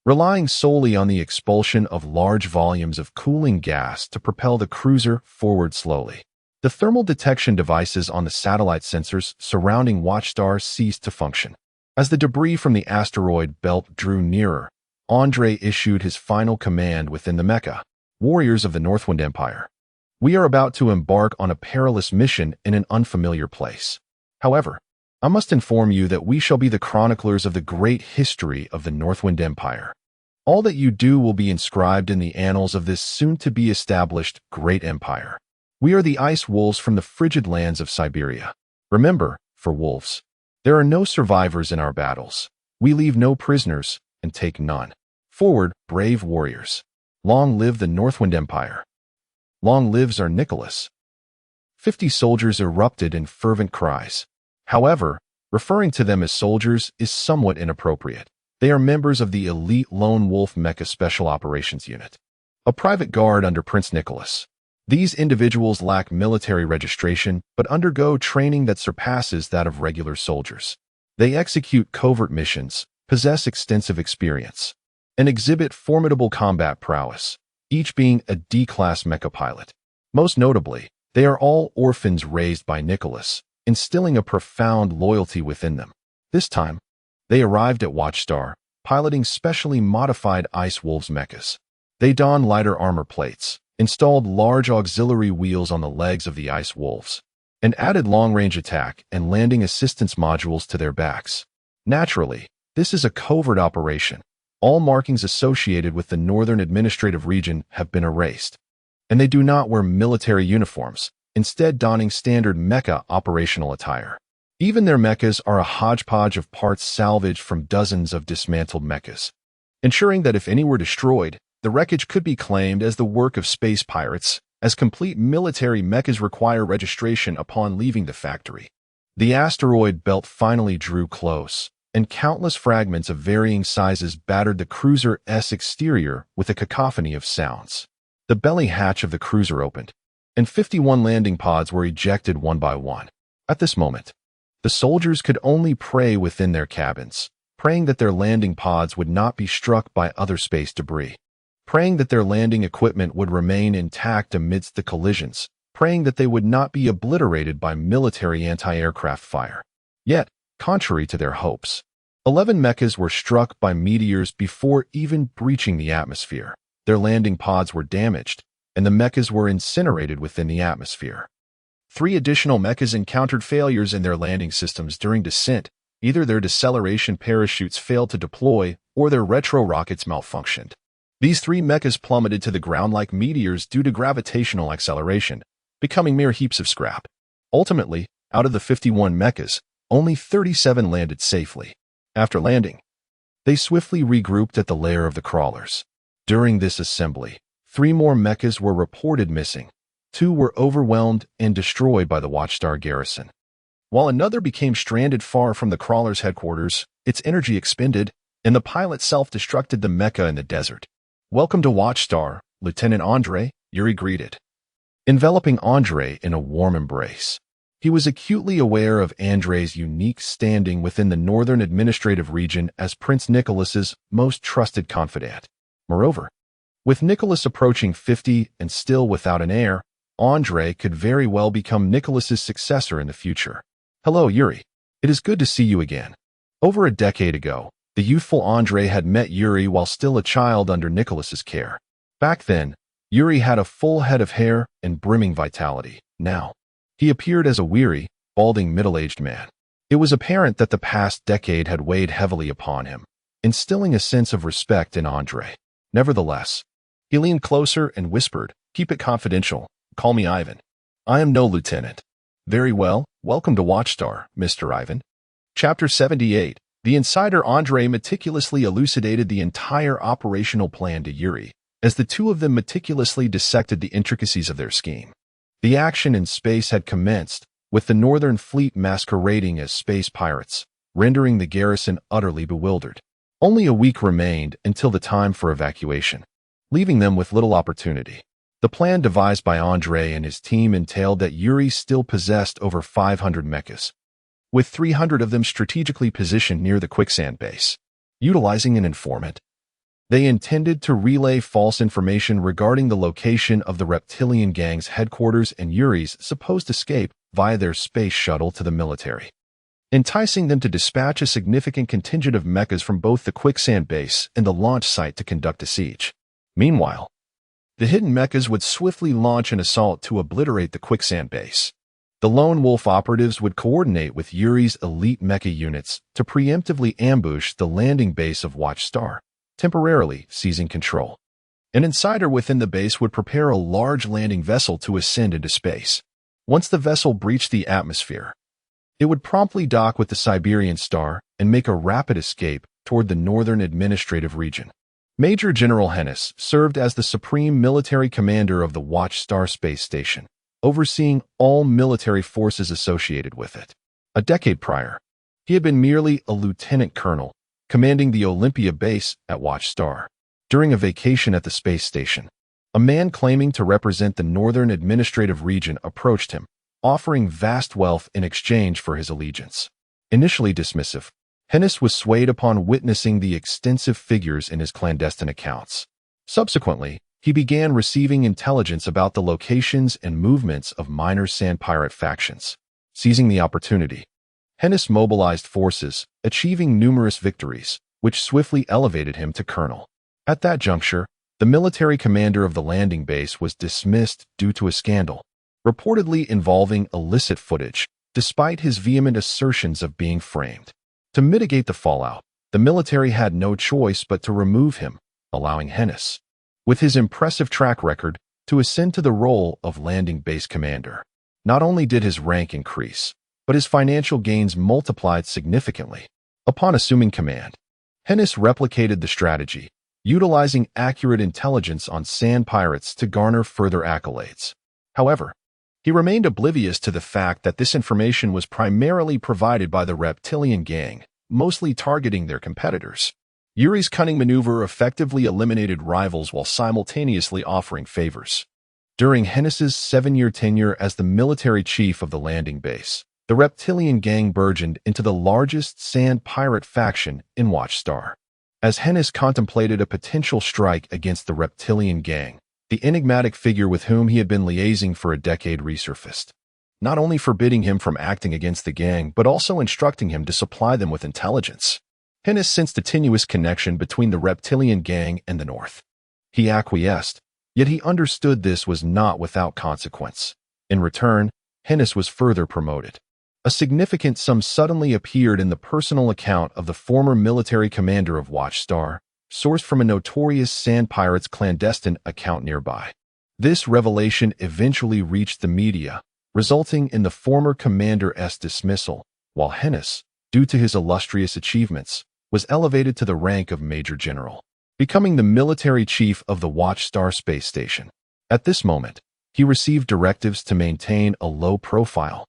relying solely on the expulsion of large volumes of cooling gas to propel the cruiser forward slowly. The thermal detection devices on the satellite sensors surrounding Watchstar ceased to function. As the debris from the asteroid belt drew nearer, Andre issued his final command within the mecha. Warriors of the Northwind Empire, we are about to embark on a perilous mission in an unfamiliar place. However, I must inform you that we shall be the chroniclers of the great history of the Northwind Empire. All that you do will be inscribed in the annals of this soon-to-be-established great empire. We are the Ice Wolves from the frigid lands of Siberia. Remember, for wolves, there are no survivors in our battles. We leave no prisoners and take none. Forward, brave warriors. Long live the Northwind Empire. Long lives our Nicholas. 50 soldiers erupted in fervent cries. However, referring to them as soldiers is somewhat inappropriate. They are members of the elite Lone Wolf Mecha Special Operations Unit, a private guard under Prince Nicholas. These individuals lack military registration but undergo training that surpasses that of regular soldiers. They execute covert missions, possess extensive experience, and exhibit formidable combat prowess, each being a D-class mecha pilot. Most notably, they are all orphans raised by Nicholas, instilling a profound loyalty within them. This time, they arrived at Watchstar, piloting specially modified Ice Wolves mechas. They don lighter armor plates, installed large auxiliary wheels on the legs of the Ice Wolves, and added long-range attack and landing assistance modules to their backs. Naturally, this is a covert operation. All markings associated with the Northern Administrative Region have been erased, and they do not wear military uniforms, instead donning standard mecha operational attire. Even their mechas are a hodgepodge of parts salvaged from dozens of dismantled mechas, ensuring that if any were destroyed, the wreckage could be claimed as the work of space pirates, as complete military mechas require registration upon leaving the factory. The asteroid belt finally drew close, and countless fragments of varying sizes battered the cruiser's exterior with a cacophony of sounds. The belly hatch of the cruiser opened, and 51 landing pods were ejected one by one. At this moment, the soldiers could only pray within their cabins, praying that their landing pods would not be struck by other space debris, praying that their landing equipment would remain intact amidst the collisions, praying that they would not be obliterated by military anti-aircraft fire. Yet, contrary to their hopes, 11 mechas were struck by meteors before even breaching the atmosphere. Their landing pods were damaged, and the mechas were incinerated within the atmosphere. 3 additional mechas encountered failures in their landing systems during descent. Either their deceleration parachutes failed to deploy, or their retro rockets malfunctioned. These 3 mechas plummeted to the ground like meteors due to gravitational acceleration, becoming mere heaps of scrap. Ultimately, out of the 51 mechas, only 37 landed safely. After landing, they swiftly regrouped at the lair of the crawlers. During this assembly, 3 more mechas were reported missing. 2 were overwhelmed and destroyed by the Watchstar garrison, while another became stranded far from the crawler's headquarters, its energy expended, and the pilot self-destructed the mecha in the desert. "Welcome to Watchstar, Lieutenant Andre," Yuri greeted, enveloping Andre in a warm embrace. He was acutely aware of Andre's unique standing within the Northern Administrative Region as Prince Nicholas's most trusted confidant. Moreover, with Nicholas approaching 50 and still without an heir, Andre could very well become Nicholas's successor in the future. "Hello, Yuri. It is good to see you again." Over a decade ago, the youthful Andre had met Yuri while still a child under Nicholas's care. Back then, Yuri had a full head of hair and brimming vitality. Now, he appeared as a weary, balding middle-aged man. It was apparent that the past decade had weighed heavily upon him, instilling a sense of respect in Andre. Nevertheless, he leaned closer and whispered, "Keep it confidential. Call me Ivan. I am no lieutenant." "Very well. Welcome to Watchstar, Mr. Ivan." Chapter 78. The insider Andre meticulously elucidated the entire operational plan to Yuri, as the two of them meticulously dissected the intricacies of their scheme. The action in space had commenced, with the Northern Fleet masquerading as space pirates, rendering the garrison utterly bewildered. Only a week remained until the time for evacuation, leaving them with little opportunity. The plan devised by Andre and his team entailed that Yuri still possessed over 500 mechas, with 300 of them strategically positioned near the quicksand base. Utilizing an informant, they intended to relay false information regarding the location of the reptilian gang's headquarters and Yuri's supposed escape via their space shuttle to the military, enticing them to dispatch a significant contingent of mechas from both the quicksand base and the launch site to conduct a siege. Meanwhile, the hidden mechas would swiftly launch an assault to obliterate the quicksand base. The Lone Wolf operatives would coordinate with Yuri's elite mecha units to preemptively ambush the landing base of Watchstar, temporarily seizing control. An insider within the base would prepare a large landing vessel to ascend into space. Once the vessel breached the atmosphere, it would promptly dock with the Siberian Star and make a rapid escape toward the Northern Administrative Region. Major General Hennis served as the supreme military commander of the Watchstar space station, overseeing all military forces associated with it. A decade prior, he had been merely a lieutenant colonel, commanding the Olympia base at Watchstar. During a vacation at the space station, a man claiming to represent the Northern Administrative Region approached him, offering vast wealth in exchange for his allegiance. Initially dismissive, Hennis was swayed upon witnessing the extensive figures in his clandestine accounts. Subsequently, he began receiving intelligence about the locations and movements of minor sand pirate factions. Seizing the opportunity, Hennis mobilized forces, achieving numerous victories, which swiftly elevated him to colonel. At that juncture, the military commander of the landing base was dismissed due to a scandal, reportedly involving illicit footage, despite his vehement assertions of being framed. To mitigate the fallout, the military had no choice but to remove him, allowing Hennis, with his impressive track record, to ascend to the role of landing base commander. Not only did his rank increase, but his financial gains multiplied significantly. Upon assuming command, Hennis replicated the strategy, utilizing accurate intelligence on sand pirates to garner further accolades. However, he remained oblivious to the fact that this information was primarily provided by the reptilian gang, mostly targeting their competitors. Yuri's cunning maneuver effectively eliminated rivals while simultaneously offering favors. During Hennis's 7-year tenure as the military chief of the landing base, the reptilian gang burgeoned into the largest sand pirate faction in Watchstar. As Hennis contemplated a potential strike against the reptilian gang, the enigmatic figure with whom he had been liaising for a decade resurfaced, not only forbidding him from acting against the gang, but also instructing him to supply them with intelligence. Hennis sensed a tenuous connection between the reptilian gang and the North. He acquiesced, yet he understood this was not without consequence. In return, Hennis was further promoted. A significant sum suddenly appeared in the personal account of the former military commander of Watchstar, sourced from a notorious sand pirate's clandestine account nearby. This revelation eventually reached the media, resulting in the former commander's dismissal, while Hennis, due to his illustrious achievements, was elevated to the rank of Major General, becoming the military chief of the Watchstar space station. At this moment, he received directives to maintain a low profile,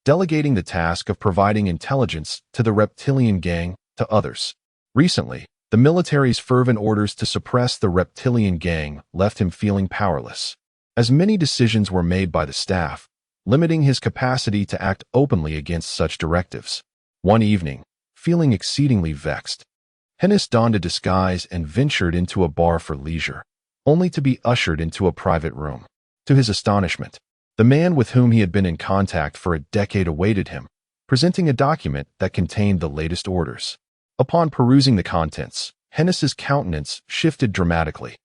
delegating the task of providing intelligence to the reptilian gang to others. Recently, the military's fervent orders to suppress the reptilian gang left him feeling powerless, as many decisions were made by the staff, limiting his capacity to act openly against such directives. One evening, feeling exceedingly vexed, Hennis donned a disguise and ventured into a bar for leisure, only to be ushered into a private room. To his astonishment, the man with whom he had been in contact for a decade awaited him, presenting a document that contained the latest orders. Upon perusing the contents, Hennis's countenance shifted dramatically.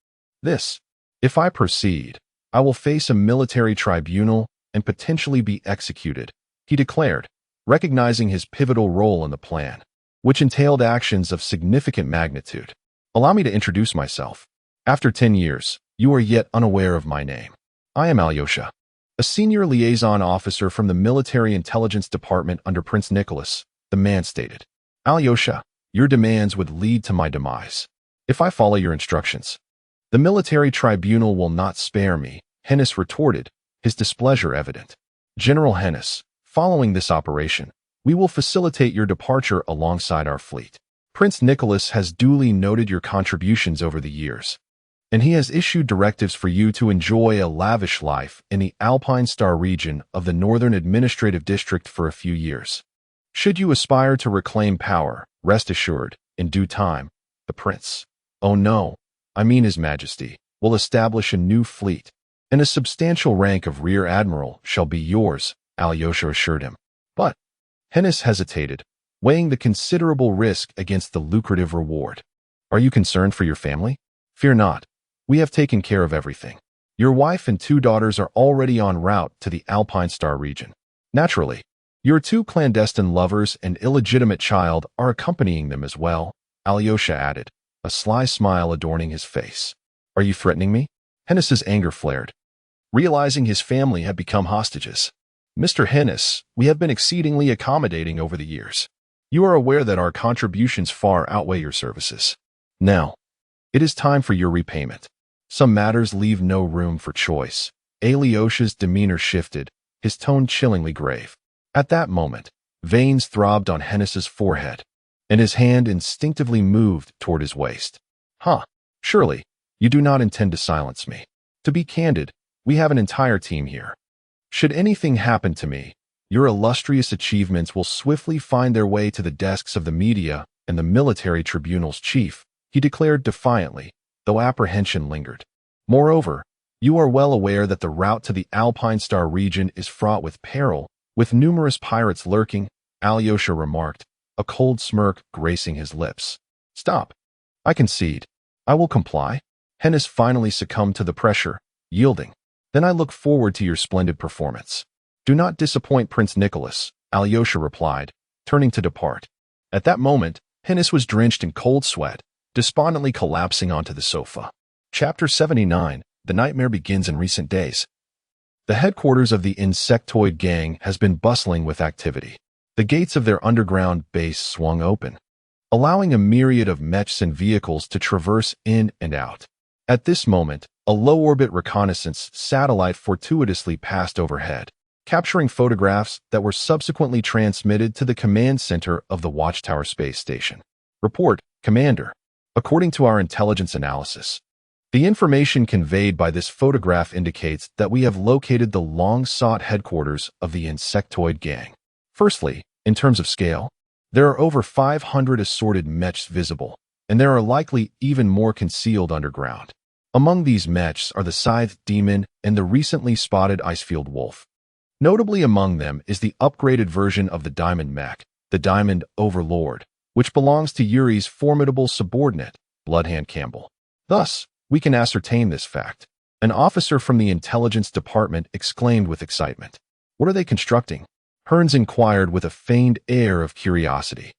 If I proceed, I will face a military tribunal and potentially be executed, he declared, recognizing his pivotal role in the plan, which entailed actions of significant magnitude. Allow me to introduce myself. After 10 years, you are yet unaware of my name. I am Alyosha, a senior liaison officer from the Military Intelligence Department under Prince Nicholas, the man stated. Alyosha, your demands would lead to my demise. If I follow your instructions, the military tribunal will not spare me, Hennis retorted, his displeasure evident. General Hennis, following this operation, we will facilitate your departure alongside our fleet. Prince Nicholas has duly noted your contributions over the years, and he has issued directives for you to enjoy a lavish life in the Alpine Star region of the Northern Administrative District for a few years. Should you aspire to reclaim power, rest assured, in due time, the prince, oh no, I mean His Majesty, will establish a new fleet, and a substantial rank of Rear Admiral shall be yours, Alyosha assured him. But Hennis hesitated, weighing the considerable risk against the lucrative reward. Are you concerned for your family? Fear not. We have taken care of everything. Your wife and 2 daughters are already en route to the Alpine Star region. Naturally, your 2 clandestine lovers and illegitimate child are accompanying them as well, Alyosha added, a sly smile adorning his face. Are you threatening me? Hennis's anger flared, realizing his family had become hostages. Mr. Hennis, we have been exceedingly accommodating over the years. You are aware that our contributions far outweigh your services. Now, it is time for your repayment. Some matters leave no room for choice. Alyosha's demeanor shifted, his tone chillingly grave. At that moment, veins throbbed on Hennis's forehead, and his hand instinctively moved toward his waist. Surely, you do not intend to silence me. To be candid, we have an entire team here. Should anything happen to me, your illustrious achievements will swiftly find their way to the desks of the media and the military tribunal's chief, he declared defiantly, though apprehension lingered. Moreover, you are well aware that the route to the Alpine Star region is fraught with peril, with numerous pirates lurking, Alyosha remarked, a cold smirk gracing his lips. Stop. I concede. I will comply. Hennis finally succumbed to the pressure, yielding. Then I look forward to your splendid performance. Do not disappoint Prince Nicholas, Alyosha replied, turning to depart. At that moment, Hennis was drenched in cold sweat, despondently collapsing onto the sofa. Chapter 79, The Nightmare Begins in Recent Days. The headquarters of the insectoid gang has been bustling with activity. The gates of their underground base swung open, allowing a myriad of mechs and vehicles to traverse in and out. At this moment, a low-orbit reconnaissance satellite fortuitously passed overhead, capturing photographs that were subsequently transmitted to the command center of the Watchtower space station. Report, Commander. According to our intelligence analysis, the information conveyed by this photograph indicates that we have located the long-sought headquarters of the insectoid gang. Firstly, in terms of scale, there are over 500 assorted mechs visible, and there are likely even more concealed underground. Among these mechs are the Scythed Demon and the recently spotted Icefield Wolf. Notably among them is the upgraded version of the Diamond Mech, the Diamond Overlord, which belongs to Yuri's formidable subordinate, Bloodhand Campbell. Thus, we can ascertain this fact. An officer from the intelligence department exclaimed with excitement. What are they constructing? Hearns inquired with a feigned air of curiosity.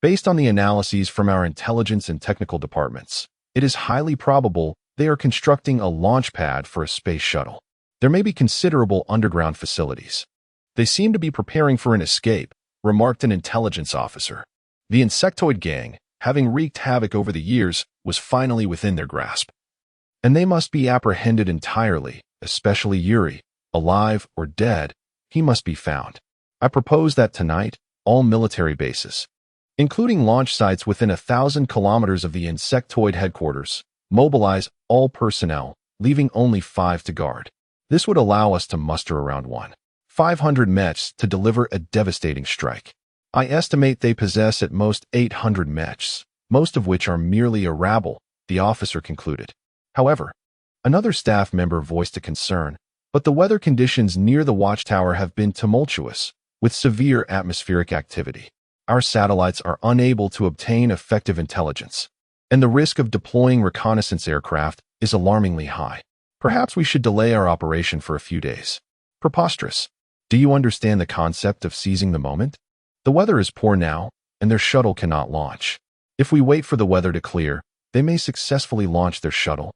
Based on the analyses from our intelligence and technical departments, it is highly probable they are constructing a launch pad for a space shuttle. There may be considerable underground facilities. They seem to be preparing for an escape, remarked an intelligence officer. The insectoid gang, having wreaked havoc over the years, was finally within their grasp. And they must be apprehended entirely, especially Yuri. Alive or dead, he must be found. I propose that tonight, all military bases, including launch sites within 1,000 kilometers of the insectoid headquarters, mobilize all personnel, leaving only 5 to guard. This would allow us to muster around 500 mechs to deliver a devastating strike. I estimate they possess at most 800 mechs, most of which are merely a rabble, the officer concluded. However, another staff member voiced a concern, but the weather conditions near the watchtower have been tumultuous, with severe atmospheric activity. Our satellites are unable to obtain effective intelligence, and the risk of deploying reconnaissance aircraft is alarmingly high. Perhaps we should delay our operation for a few days. Preposterous. Do you understand the concept of seizing the moment? The weather is poor now, and their shuttle cannot launch. If we wait for the weather to clear, they may successfully launch their shuttle.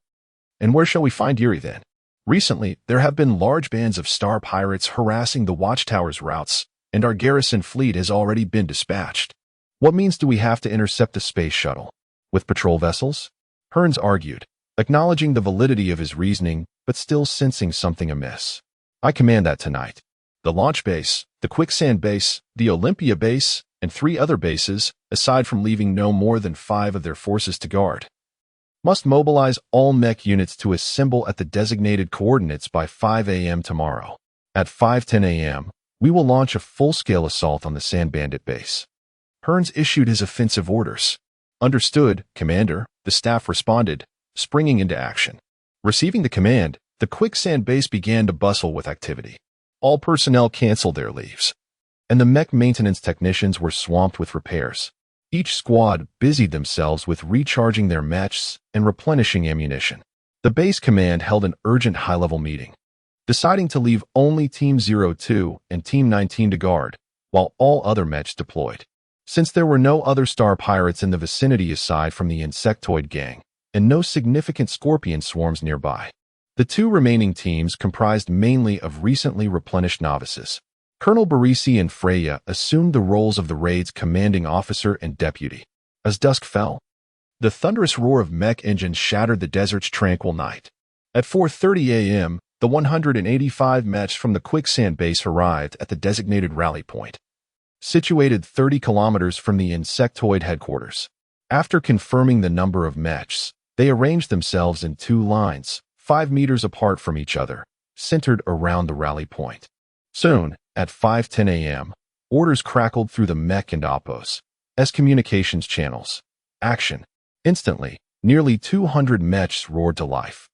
And where shall we find Yuri then? Recently, there have been large bands of star pirates harassing the watchtower's routes, and our garrison fleet has already been dispatched. What means do we have to intercept the space shuttle? With patrol vessels? Hearns argued, acknowledging the validity of his reasoning, but still sensing something amiss. I command that tonight. The launch base, the quicksand base, the Olympia base, and 3 other bases, aside from leaving no more than 5 of their forces to guard, must mobilize all mech units to assemble at the designated coordinates by 5 a.m. tomorrow. At 5:10 a.m., we will launch a full-scale assault on the Sand Bandit base. Hearns issued his offensive orders. Understood, Commander, the staff responded, springing into action. Receiving the command, the quicksand base began to bustle with activity. All personnel canceled their leaves, and the mech maintenance technicians were swamped with repairs. Each squad busied themselves with recharging their mechs and replenishing ammunition. The base command held an urgent high-level meeting, deciding to leave only Team 02 and Team 19 to guard, while all other mechs deployed. Since there were no other star pirates in the vicinity aside from the insectoid gang, and no significant scorpion swarms nearby, the 2 remaining teams comprised mainly of recently replenished novices. Colonel Barisi and Freya assumed the roles of the raid's commanding officer and deputy. As dusk fell, the thunderous roar of mech engines shattered the desert's tranquil night. At 4:30 a.m., the 185 mechs from the quicksand base arrived at the designated rally point, situated 30 kilometers from the insectoid headquarters. After confirming the number of mechs, they arranged themselves in 2 lines, 5 meters apart from each other, centered around the rally point. Soon, at 5:10 a.m., orders crackled through the mech and oppos as communications channels. Action. Instantly, nearly 200 mechs roared to life,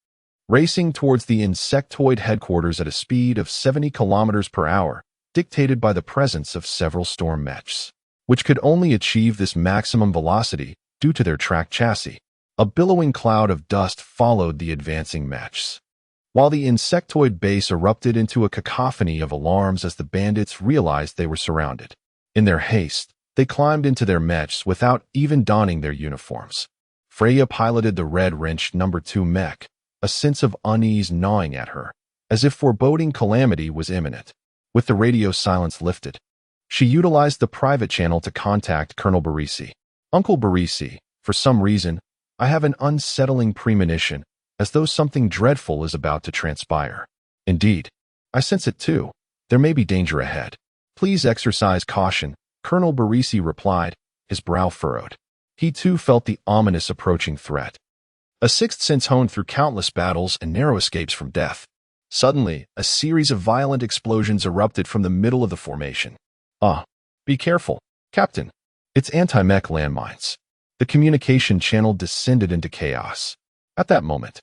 racing towards the insectoid headquarters at a speed of 70 kilometers per hour, dictated by the presence of several storm mechs, which could only achieve this maximum velocity due to their track chassis. A billowing cloud of dust followed the advancing mechs, while the insectoid base erupted into a cacophony of alarms as the bandits realized they were surrounded. In their haste, they climbed into their mechs without even donning their uniforms. Freya piloted the red-wrenched No. 2 mech, a sense of unease gnawing at her, as if foreboding calamity was imminent. With the radio silence lifted, she utilized the private channel to contact Colonel Barisi. Uncle Barisi, for some reason, I have an unsettling premonition, as though something dreadful is about to transpire. Indeed, I sense it too. There may be danger ahead. Please exercise caution, Colonel Barisi replied, his brow furrowed. He too felt the ominous approaching threat. A sixth sense honed through countless battles and narrow escapes from death. Suddenly, a series of violent explosions erupted from the middle of the formation. Be careful, Captain. It's anti-mech landmines. The communication channel descended into chaos. At that moment,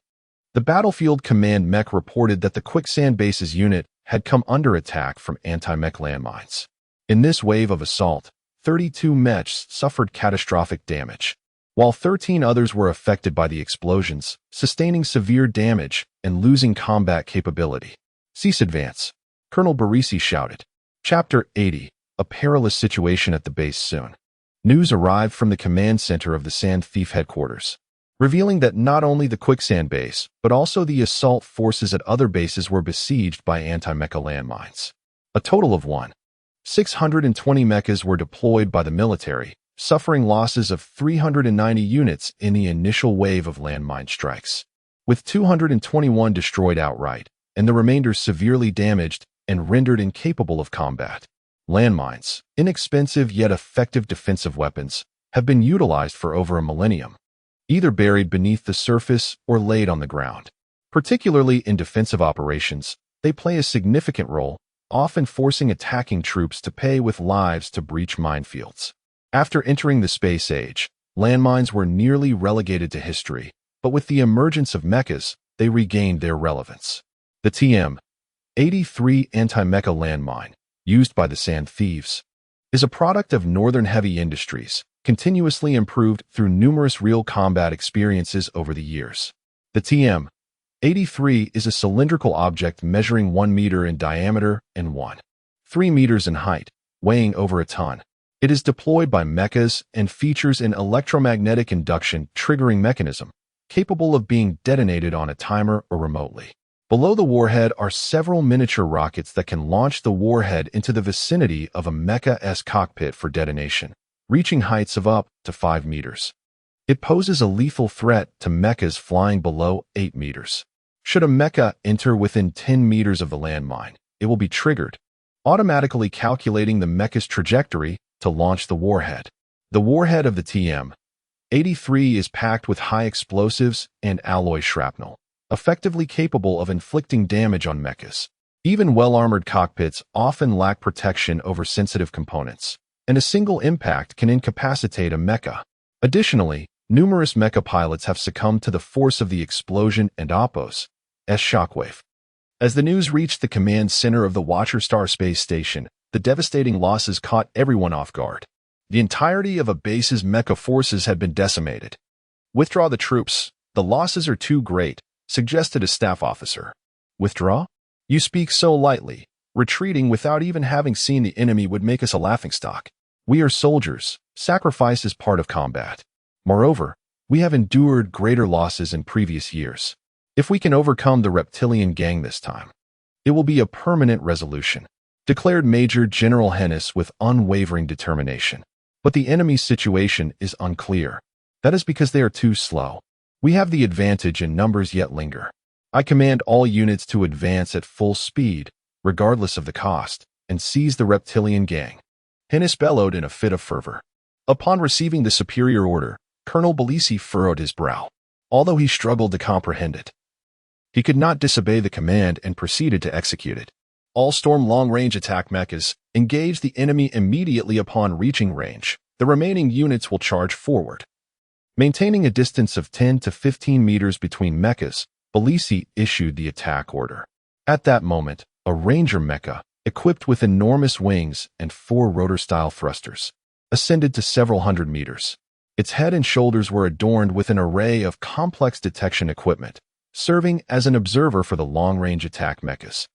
the Battlefield Command Mech reported that the Quicksand Base's unit had come under attack from anti-mech landmines. In this wave of assault, 32 mechs suffered catastrophic damage, while 13 others were affected by the explosions, sustaining severe damage and losing combat capability. Cease advance, Colonel Barisi shouted. Chapter 80, A Perilous Situation at the Base Soon. News arrived from the command center of the Sand Thief headquarters, revealing that not only the Quicksand Base, but also the assault forces at other bases were besieged by anti-mecha landmines. A total of 620 mechas were deployed by the military, suffering losses of 390 units in the initial wave of landmine strikes, with 221 destroyed outright, and the remainder severely damaged and rendered incapable of combat. Landmines, inexpensive yet effective defensive weapons, have been utilized for over a millennium, either buried beneath the surface or laid on the ground. Particularly in defensive operations, they play a significant role, often forcing attacking troops to pay with lives to breach minefields. After entering the space age, landmines were nearly relegated to history, but with the emergence of mechas, they regained their relevance. The TM-83 anti-mecha landmine, used by the Sand Thieves, is a product of Northern Heavy Industries, continuously improved through numerous real combat experiences over the years. The TM-83 is a cylindrical object measuring 1 meter in diameter and 3 meters in height, weighing over a ton. It is deployed by mechas and features an electromagnetic induction triggering mechanism, capable of being detonated on a timer or remotely. Below the warhead are several miniature rockets that can launch the warhead into the vicinity of a Mecha-S cockpit for detonation, reaching heights of up to 5 meters. It poses a lethal threat to mechas flying below 8 meters. Should a mecha enter within 10 meters of the landmine, it will be triggered, automatically calculating the mecha's trajectory to launch the warhead. The warhead of the TM-83 is packed with high explosives and alloy shrapnel, effectively capable of inflicting damage on mechas. Even well-armored cockpits often lack protection over sensitive components, and a single impact can incapacitate a mecha. Additionally, numerous mecha pilots have succumbed to the force of the explosion and Oppo's shockwave. As the news reached the command center of the Watcher Star space station, the devastating losses caught everyone off guard. The entirety of a base's mecha forces had been decimated. Withdraw the troops. The losses are too great, suggested a staff officer. Withdraw? You speak so lightly. Retreating without even having seen the enemy would make us a laughingstock. We are soldiers. Sacrifice is part of combat. Moreover, we have endured greater losses in previous years. If we can overcome the reptilian gang this time, it will be a permanent resolution, declared Major General Hennis with unwavering determination. But the enemy's situation is unclear. That is because they are too slow. We have the advantage and numbers yet linger. I command all units to advance at full speed, regardless of the cost, and seize the reptilian gang. Hennis bellowed in a fit of fervor. Upon receiving the superior order, Colonel Barisi furrowed his brow, although he struggled to comprehend it. He could not disobey the command and proceeded to execute it. All Storm long-range attack mechas engage the enemy immediately upon reaching range. The remaining units will charge forward. Maintaining a distance of 10 to 15 meters between mechas, Barisi issued the attack order. At that moment, a Ranger mecha, equipped with enormous wings and 4 rotor-style thrusters, ascended to several hundred meters. Its head and shoulders were adorned with an array of complex detection equipment, serving as an observer for the long-range attack mechas.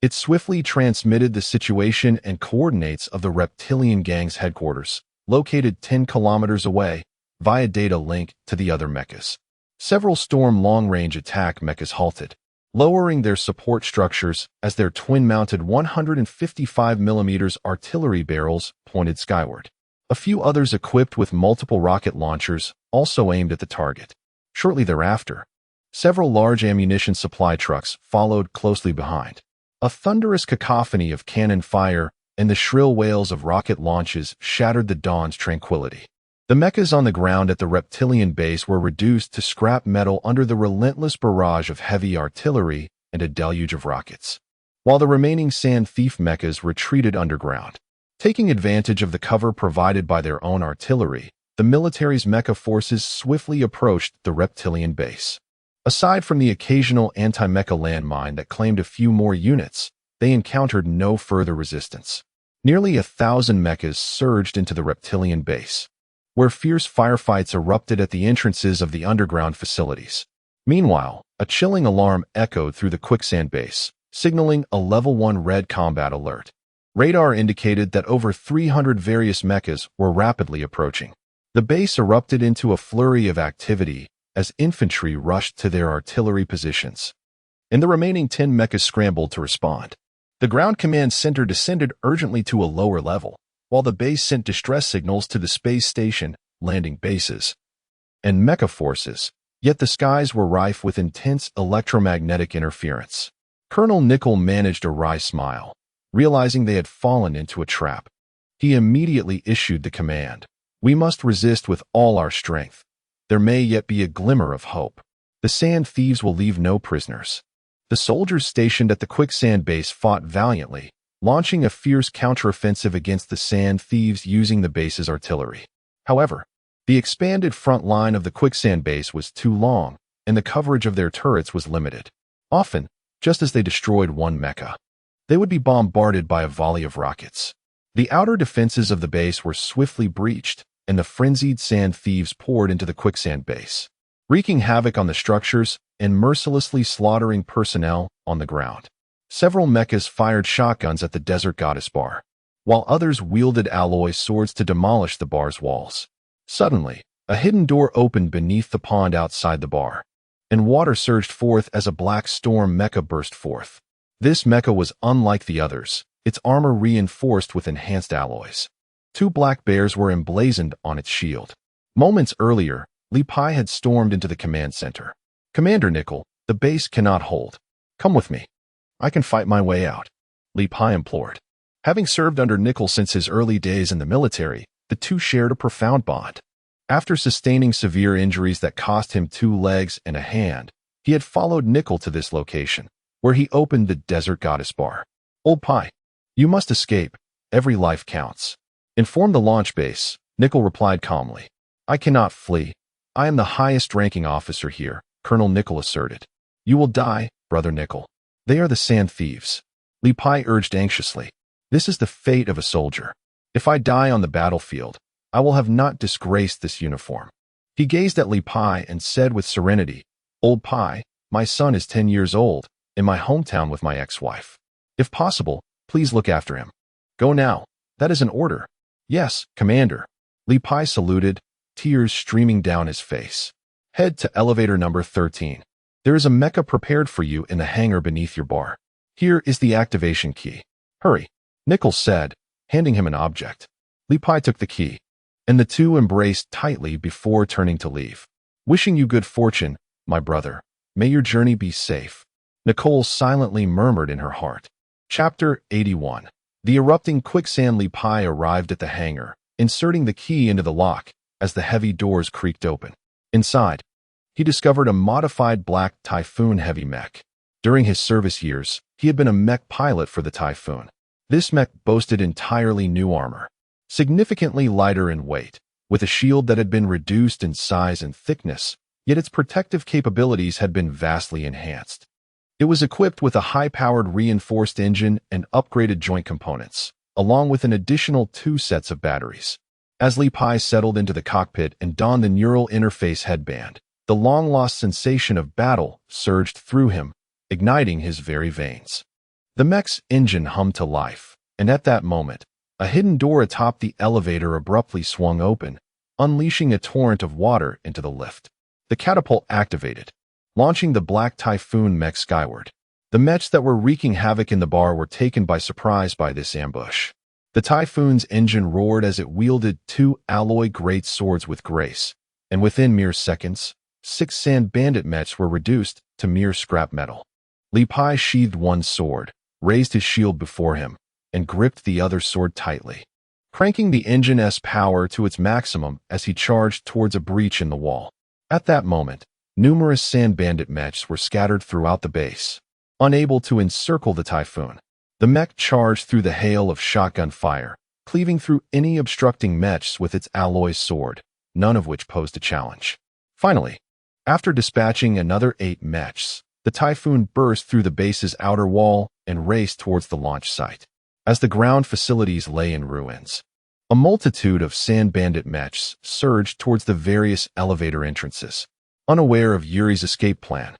It swiftly transmitted the situation and coordinates of the reptilian gang's headquarters, located 10 kilometers away, via data link to the other mechas. Several Storm long-range attack mechas halted, lowering their support structures as their twin-mounted 155mm artillery barrels pointed skyward. A few others equipped with multiple rocket launchers also aimed at the target. Shortly thereafter, several large ammunition supply trucks followed closely behind. A thunderous cacophony of cannon fire and the shrill wails of rocket launches shattered the dawn's tranquility. The mechas on the ground at the reptilian base were reduced to scrap metal under the relentless barrage of heavy artillery and a deluge of rockets, while the remaining sand thief mechas retreated underground. Taking advantage of the cover provided by their own artillery, the military's mecha forces swiftly approached the reptilian base. Aside from the occasional anti-mecha landmine that claimed a few more units, they encountered no further resistance. Nearly 1,000 mechas surged into the reptilian base, where fierce firefights erupted at the entrances of the underground facilities. Meanwhile, a chilling alarm echoed through the quicksand base, signaling a Level 1 red combat alert. Radar indicated that over 300 various mechas were rapidly approaching. The base erupted into a flurry of activity as infantry rushed to their artillery positions, and the remaining 10 mechas scrambled to respond. The ground command center descended urgently to a lower level, while the base sent distress signals to the space station, landing bases, and mecha forces, yet the skies were rife with intense electromagnetic interference. Colonel Nickel managed a wry smile, realizing they had fallen into a trap. He immediately issued the command, "We must resist with all our strength. There may yet be a glimmer of hope. The sand thieves will leave no prisoners." The soldiers stationed at the quicksand base fought valiantly, launching a fierce counteroffensive against the sand thieves using the base's artillery. However, the expanded front line of the quicksand base was too long, and the coverage of their turrets was limited. Often, just as they destroyed one mecha, they would be bombarded by a volley of rockets. The outer defenses of the base were swiftly breached, and the frenzied sand thieves poured into the quicksand base, wreaking havoc on the structures and mercilessly slaughtering personnel on the ground. Several mechas fired shotguns at the desert goddess bar, while others wielded alloy swords to demolish the bar's walls. Suddenly, a hidden door opened beneath the pond outside the bar, and water surged forth as a black storm mecha burst forth. This mecha was unlike the others, its armor reinforced with enhanced alloys. 2 black bears were emblazoned on its shield. Moments earlier, Li Pai had stormed into the command center. "Commander Nickel, the base cannot hold. Come with me. I can fight my way out," Li Pai implored. Having served under Nickel since his early days in the military, the two shared a profound bond. After sustaining severe injuries that cost him 2 legs and a hand, he had followed Nickel to this location, where he opened the Desert Goddess Bar. "Old Pai, you must escape. Every life counts." "Inform the launch base," Nickel replied calmly. "I cannot flee. I am the highest-ranking officer here," Colonel Nickel asserted. "You will die, Brother Nickel. They are the sand thieves," Li Pai urged anxiously. "This is the fate of a soldier. If I die on the battlefield, I will have not disgraced this uniform." He gazed at Li Pai and said with serenity, "Old Pai, my son is 10 years old, in my hometown with my ex-wife. If possible, please look after him. Go now. That is an order." "Yes, Commander." Li Pai saluted, tears streaming down his face. "Head to elevator number 13. There is a mecha prepared for you in the hangar beneath your bar. Here is the activation key. Hurry," Nickel said, handing him an object. Li Pai took the key, and the two embraced tightly before turning to leave. "Wishing you good fortune, my brother. May your journey be safe," Nicole silently murmured in her heart. Chapter 81. The erupting quicksand. Li Pai arrived at the hangar, inserting the key into the lock as the heavy doors creaked open. Inside, he discovered a modified black Typhoon heavy mech. During his service years, he had been a mech pilot for the Typhoon. This mech boasted entirely new armor, significantly lighter in weight, with a shield that had been reduced in size and thickness, yet its protective capabilities had been vastly enhanced. It was equipped with a high-powered reinforced engine and upgraded joint components, along with an additional 2 sets of batteries. As Li Pai settled into the cockpit and donned the neural interface headband, the long-lost sensation of battle surged through him, igniting his very veins. The mech's engine hummed to life, and at that moment, a hidden door atop the elevator abruptly swung open, unleashing a torrent of water into the lift. The catapult activated, launching the Black Typhoon mech skyward. The mechs that were wreaking havoc in the bar were taken by surprise by this ambush. The Typhoon's engine roared as it wielded two alloy great swords with grace, and within mere seconds, 6 sand bandit mechs were reduced to mere scrap metal. Li Pai sheathed one sword, raised his shield before him, and gripped the other sword tightly, cranking the engine's power to its maximum as he charged towards a breach in the wall. At that moment, numerous sand bandit mechs were scattered throughout the base, unable to encircle the Typhoon. The mech charged through the hail of shotgun fire, cleaving through any obstructing mechs with its alloy sword, none of which posed a challenge. Finally, after dispatching another 8 mechs, the Typhoon burst through the base's outer wall and raced towards the launch site. As the ground facilities lay in ruins, a multitude of sand bandit mechs surged towards the various elevator entrances, unaware of Yuri's escape plan.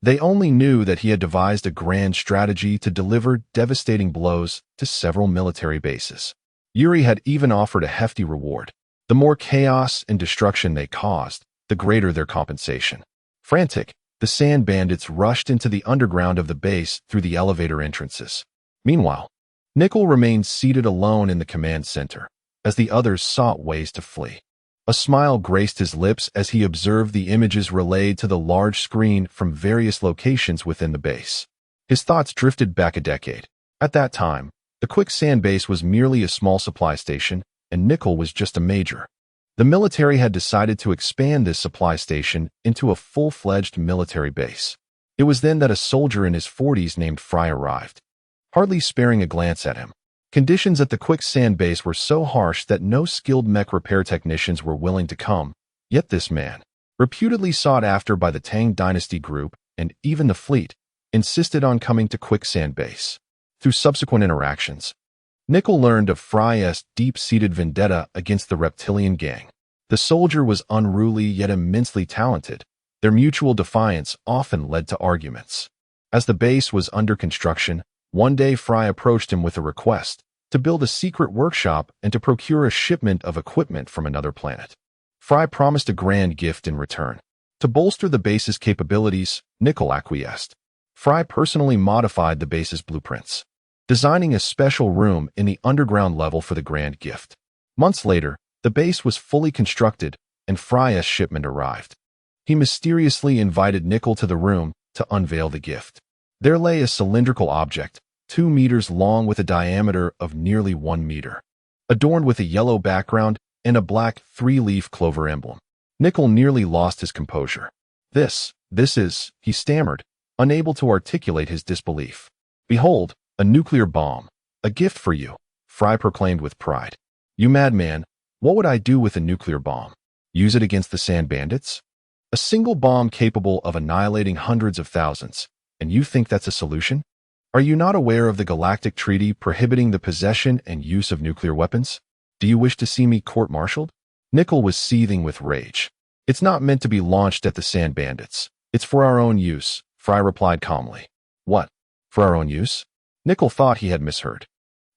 They only knew that he had devised a grand strategy to deliver devastating blows to several military bases. Yuri had even offered a hefty reward. The more chaos and destruction they caused, the greater their compensation. Frantic, the sand bandits rushed into the underground of the base through the elevator entrances. Meanwhile, Nickel remained seated alone in the command center, as the others sought ways to flee. A smile graced his lips as he observed the images relayed to the large screen from various locations within the base. His thoughts drifted back a decade. At that time, the Quicksand base was merely a small supply station, and Nickel was just a major. The military had decided to expand this supply station into a full-fledged military base. It was then that a soldier in his 40s named Fry arrived, hardly sparing a glance at him. Conditions at the Quicksand base were so harsh that no skilled mech repair technicians were willing to come, yet this man, reputedly sought after by the Tang Dynasty group and even the fleet, insisted on coming to Quicksand base. Through subsequent interactions, Nickel learned of Fry's deep-seated vendetta against the reptilian gang. The soldier was unruly yet immensely talented. Their mutual defiance often led to arguments. As the base was under construction, one day Fry approached him with a request to build a secret workshop and to procure a shipment of equipment from another planet. Fry promised a grand gift in return. To bolster the base's capabilities, Nickel acquiesced. Fry personally modified the base's blueprints, designing a special room in the underground level for the grand gift. Months later, the base was fully constructed and Fry's shipment arrived. He mysteriously invited Nickel to the room to unveil the gift. There lay a cylindrical object, 2 meters long with a diameter of nearly 1 meter, adorned with a yellow background and a black 3-leaf clover emblem. Nickel nearly lost his composure. This is, he stammered, unable to articulate his disbelief. Behold, a nuclear bomb, a gift for you, Fry proclaimed with pride. You madman, what would I do with a nuclear bomb? Use it against the sand bandits? A single bomb capable of annihilating hundreds of thousands, and you think that's a solution? Are you not aware of the Galactic Treaty prohibiting the possession and use of nuclear weapons? Do you wish to see me court-martialed? Nickel was seething with rage. It's not meant to be launched at the sand bandits. It's for our own use, Fry replied calmly. What? For our own use? Nickel thought he had misheard.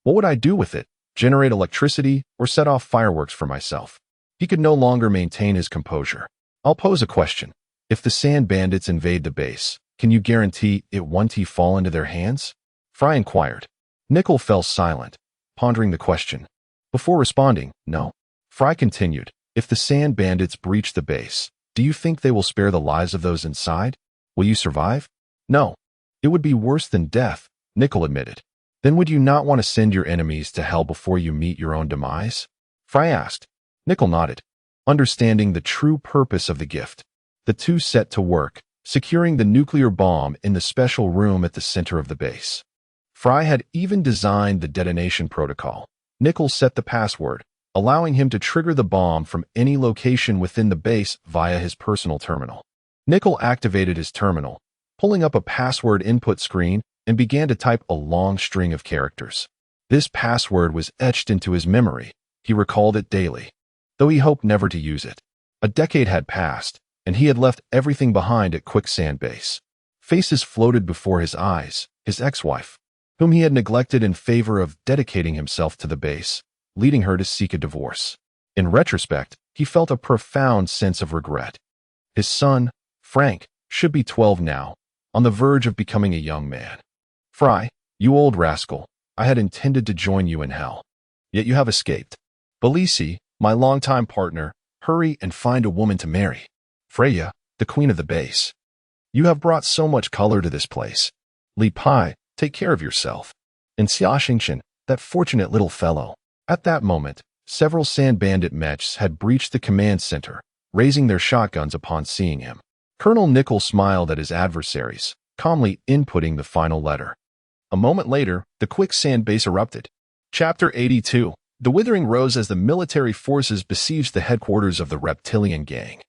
What would I do with it? Generate electricity or set off fireworks for myself? He could no longer maintain his composure. I'll pose a question. If the sand bandits invade the base, can you guarantee it won't fall into their hands? Fry inquired. Nickel fell silent, pondering the question. Before responding, no. Fry continued. If the sand bandits breach the base, do you think they will spare the lives of those inside? Will you survive? No. It would be worse than death, Nickel admitted. Then would you not want to send your enemies to hell before you meet your own demise? Fry asked. Nickel nodded, understanding the true purpose of the gift. The two set to work, securing the nuclear bomb in the special room at the center of the base. Fry had even designed the detonation protocol. Nickel set the password, allowing him to trigger the bomb from any location within the base via his personal terminal. Nickel activated his terminal, pulling up a password input screen, and began to type a long string of characters. This password was etched into his memory. He recalled it daily, though he hoped never to use it. A decade had passed, and he had left everything behind at Quicksand Base. Faces floated before his eyes, his ex-wife, whom he had neglected in favor of dedicating himself to the base, leading her to seek a divorce. In retrospect, he felt a profound sense of regret. His son, Frank, should be 12 now, on the verge of becoming a young man. Fry, you old rascal, I had intended to join you in hell. Yet you have escaped. Belisi, my longtime partner, hurry and find a woman to marry. Freya, the queen of the base. You have brought so much color to this place. Li Pai, take care of yourself. And Xia Xingchen, that fortunate little fellow. At that moment, several sand bandit mechs had breached the command center, raising their shotguns upon seeing him. Colonel Nickel smiled at his adversaries, calmly inputting the final letter. A moment later, the quicksand base erupted. Chapter 82. The Withering rose as the military forces besieged the headquarters of the reptilian gang.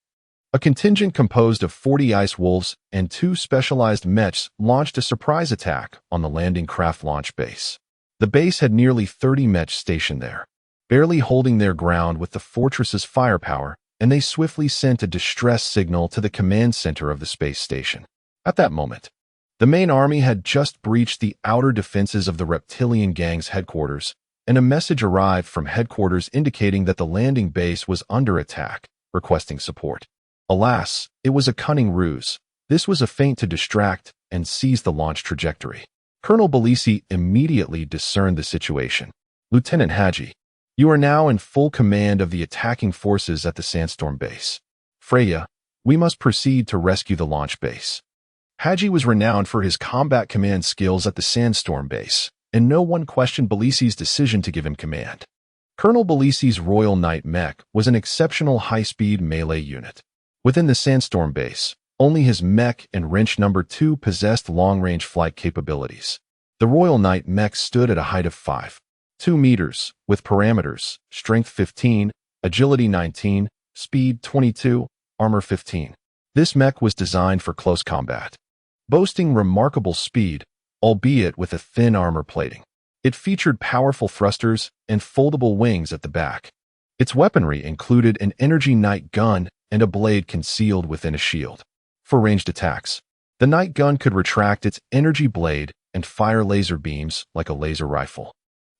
A contingent composed of 40 ice wolves and 2 specialized mechs launched a surprise attack on the landing craft launch base. The base had nearly 30 mechs stationed there, barely holding their ground with the fortress's firepower, and they swiftly sent a distress signal to the command center of the space station. At that moment, the main army had just breached the outer defenses of the reptilian gang's headquarters, and a message arrived from headquarters indicating that the landing base was under attack, requesting support. Alas, it was a cunning ruse. This was a feint to distract and seize the launch trajectory. Colonel Belisi immediately discerned the situation. Lieutenant Haji, you are now in full command of the attacking forces at the Sandstorm base. Freya, we must proceed to rescue the launch base. Haji was renowned for his combat command skills at the Sandstorm base, and no one questioned Belisi's decision to give him command. Colonel Belisi's Royal Knight Mech was an exceptional high-speed melee unit. Within the Sandstorm base, only his Mech and Wrench No. 2 possessed long-range flight capabilities. The Royal Knight Mech stood at a height of 5.2 meters, with parameters, strength 15, agility 19, speed 22, armor 15. This mech was designed for close combat, boasting remarkable speed, albeit with a thin armor plating. It featured powerful thrusters and foldable wings at the back. Its weaponry included an energy night gun and a blade concealed within a shield. For ranged attacks, the night gun could retract its energy blade and fire laser beams like a laser rifle.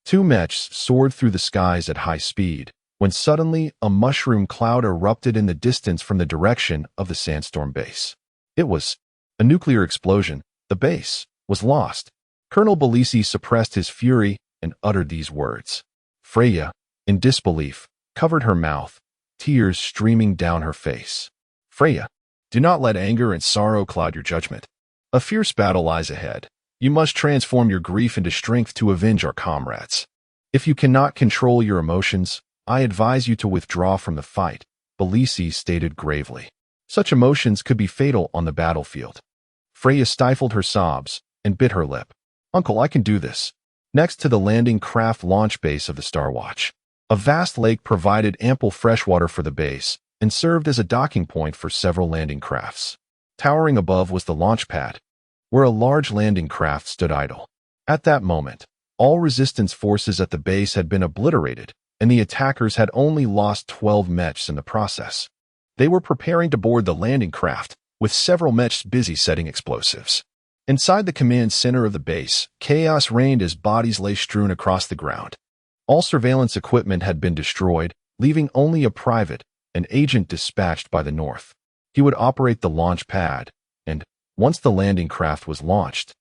2 mechs soared through the skies at high speed, when suddenly a mushroom cloud erupted in the distance from the direction of the Sandstorm base. It was a nuclear explosion. The base was lost. Colonel Belisi suppressed his fury and uttered these words. Freya, in disbelief, covered her mouth, tears streaming down her face. Freya, do not let anger and sorrow cloud your judgment. A fierce battle lies ahead. You must transform your grief into strength to avenge our comrades. If you cannot control your emotions, I advise you to withdraw from the fight, Belisi stated gravely. Such emotions could be fatal on the battlefield. Freya stifled her sobs and bit her lip. Uncle, I can do this. Next to the landing craft launch base of the Star Watch, a vast lake provided ample freshwater for the base and served as a docking point for several landing crafts. Towering above was the launch pad, where a large landing craft stood idle. At that moment, all resistance forces at the base had been obliterated, and the attackers had only lost 12 mechs in the process. They were preparing to board the landing craft, with several mechs busy setting explosives. Inside the command center of the base, chaos reigned as bodies lay strewn across the ground. All surveillance equipment had been destroyed, leaving only a private, an agent dispatched by the North. He would operate the launch pad, and, once the landing craft was launched,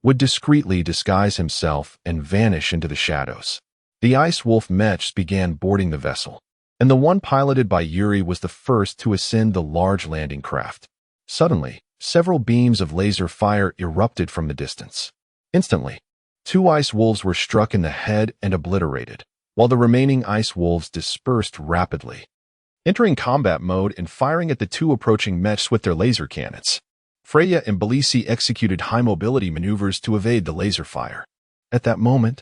would discreetly disguise himself and vanish into the shadows. The Ice Wolf mechs began boarding the vessel, and the one piloted by Yuri was the first to ascend the large landing craft. Suddenly, several beams of laser fire erupted from the distance. Instantly, 2 ice wolves were struck in the head and obliterated, while the remaining ice wolves dispersed rapidly, entering combat mode and firing at the 2 approaching mechs with their laser cannons. Freya and Belisi executed high-mobility maneuvers to evade the laser fire. At that moment,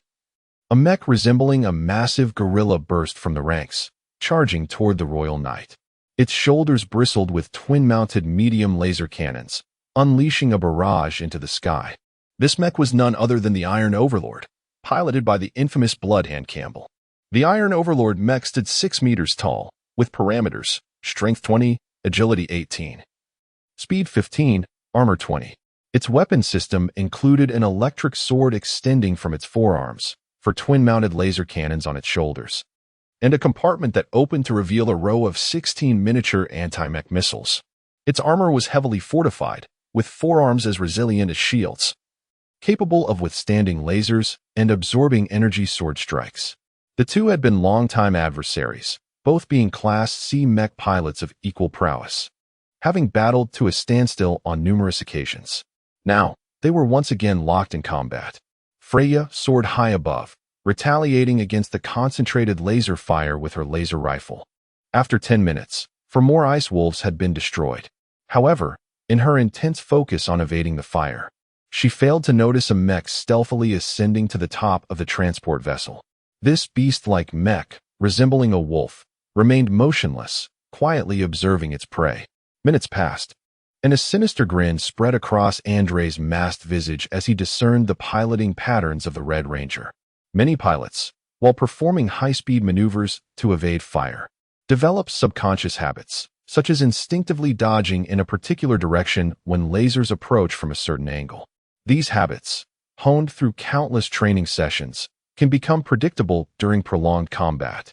a mech resembling a massive gorilla burst from the ranks, charging toward the Royal Knight. Its shoulders bristled with twin-mounted medium laser cannons, unleashing a barrage into the sky. This mech was none other than the Iron Overlord, piloted by the infamous Bloodhand Campbell. The Iron Overlord mech stood 6 meters tall, with parameters, strength 20, agility 18, speed 15, armor 20. Its weapon system included an electric sword extending from its forearms, for twin-mounted laser cannons on its shoulders, and a compartment that opened to reveal a row of 16 miniature anti-mech missiles. Its armor was heavily fortified, with forearms as resilient as shields, capable of withstanding lasers and absorbing energy sword strikes. The two had been longtime adversaries, both being Class C mech pilots of equal prowess, having battled to a standstill on numerous occasions. Now, they were once again locked in combat. Freya soared high above, retaliating against the concentrated laser fire with her laser rifle. After 10 minutes, 4 more ice wolves had been destroyed. However, in her intense focus on evading the fire, she failed to notice a mech stealthily ascending to the top of the transport vessel. This beast-like mech, resembling a wolf, remained motionless, quietly observing its prey. Minutes passed, and a sinister grin spread across Andre's masked visage as he discerned the piloting patterns of the Red Ranger. Many pilots, while performing high-speed maneuvers to evade fire, develop subconscious habits, such as instinctively dodging in a particular direction when lasers approach from a certain angle. These habits, honed through countless training sessions, can become predictable during prolonged combat.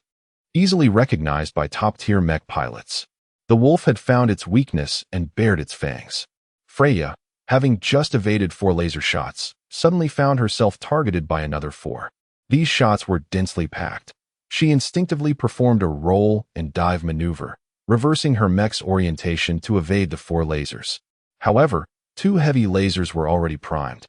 Easily recognized by top-tier mech pilots, the wolf had found its weakness and bared its fangs. Freya, having just evaded 4 laser shots, suddenly found herself targeted by another 4. These shots were densely packed. She instinctively performed a roll and dive maneuver, reversing her mech's orientation to evade the 4 lasers. However, 2 heavy lasers were already primed,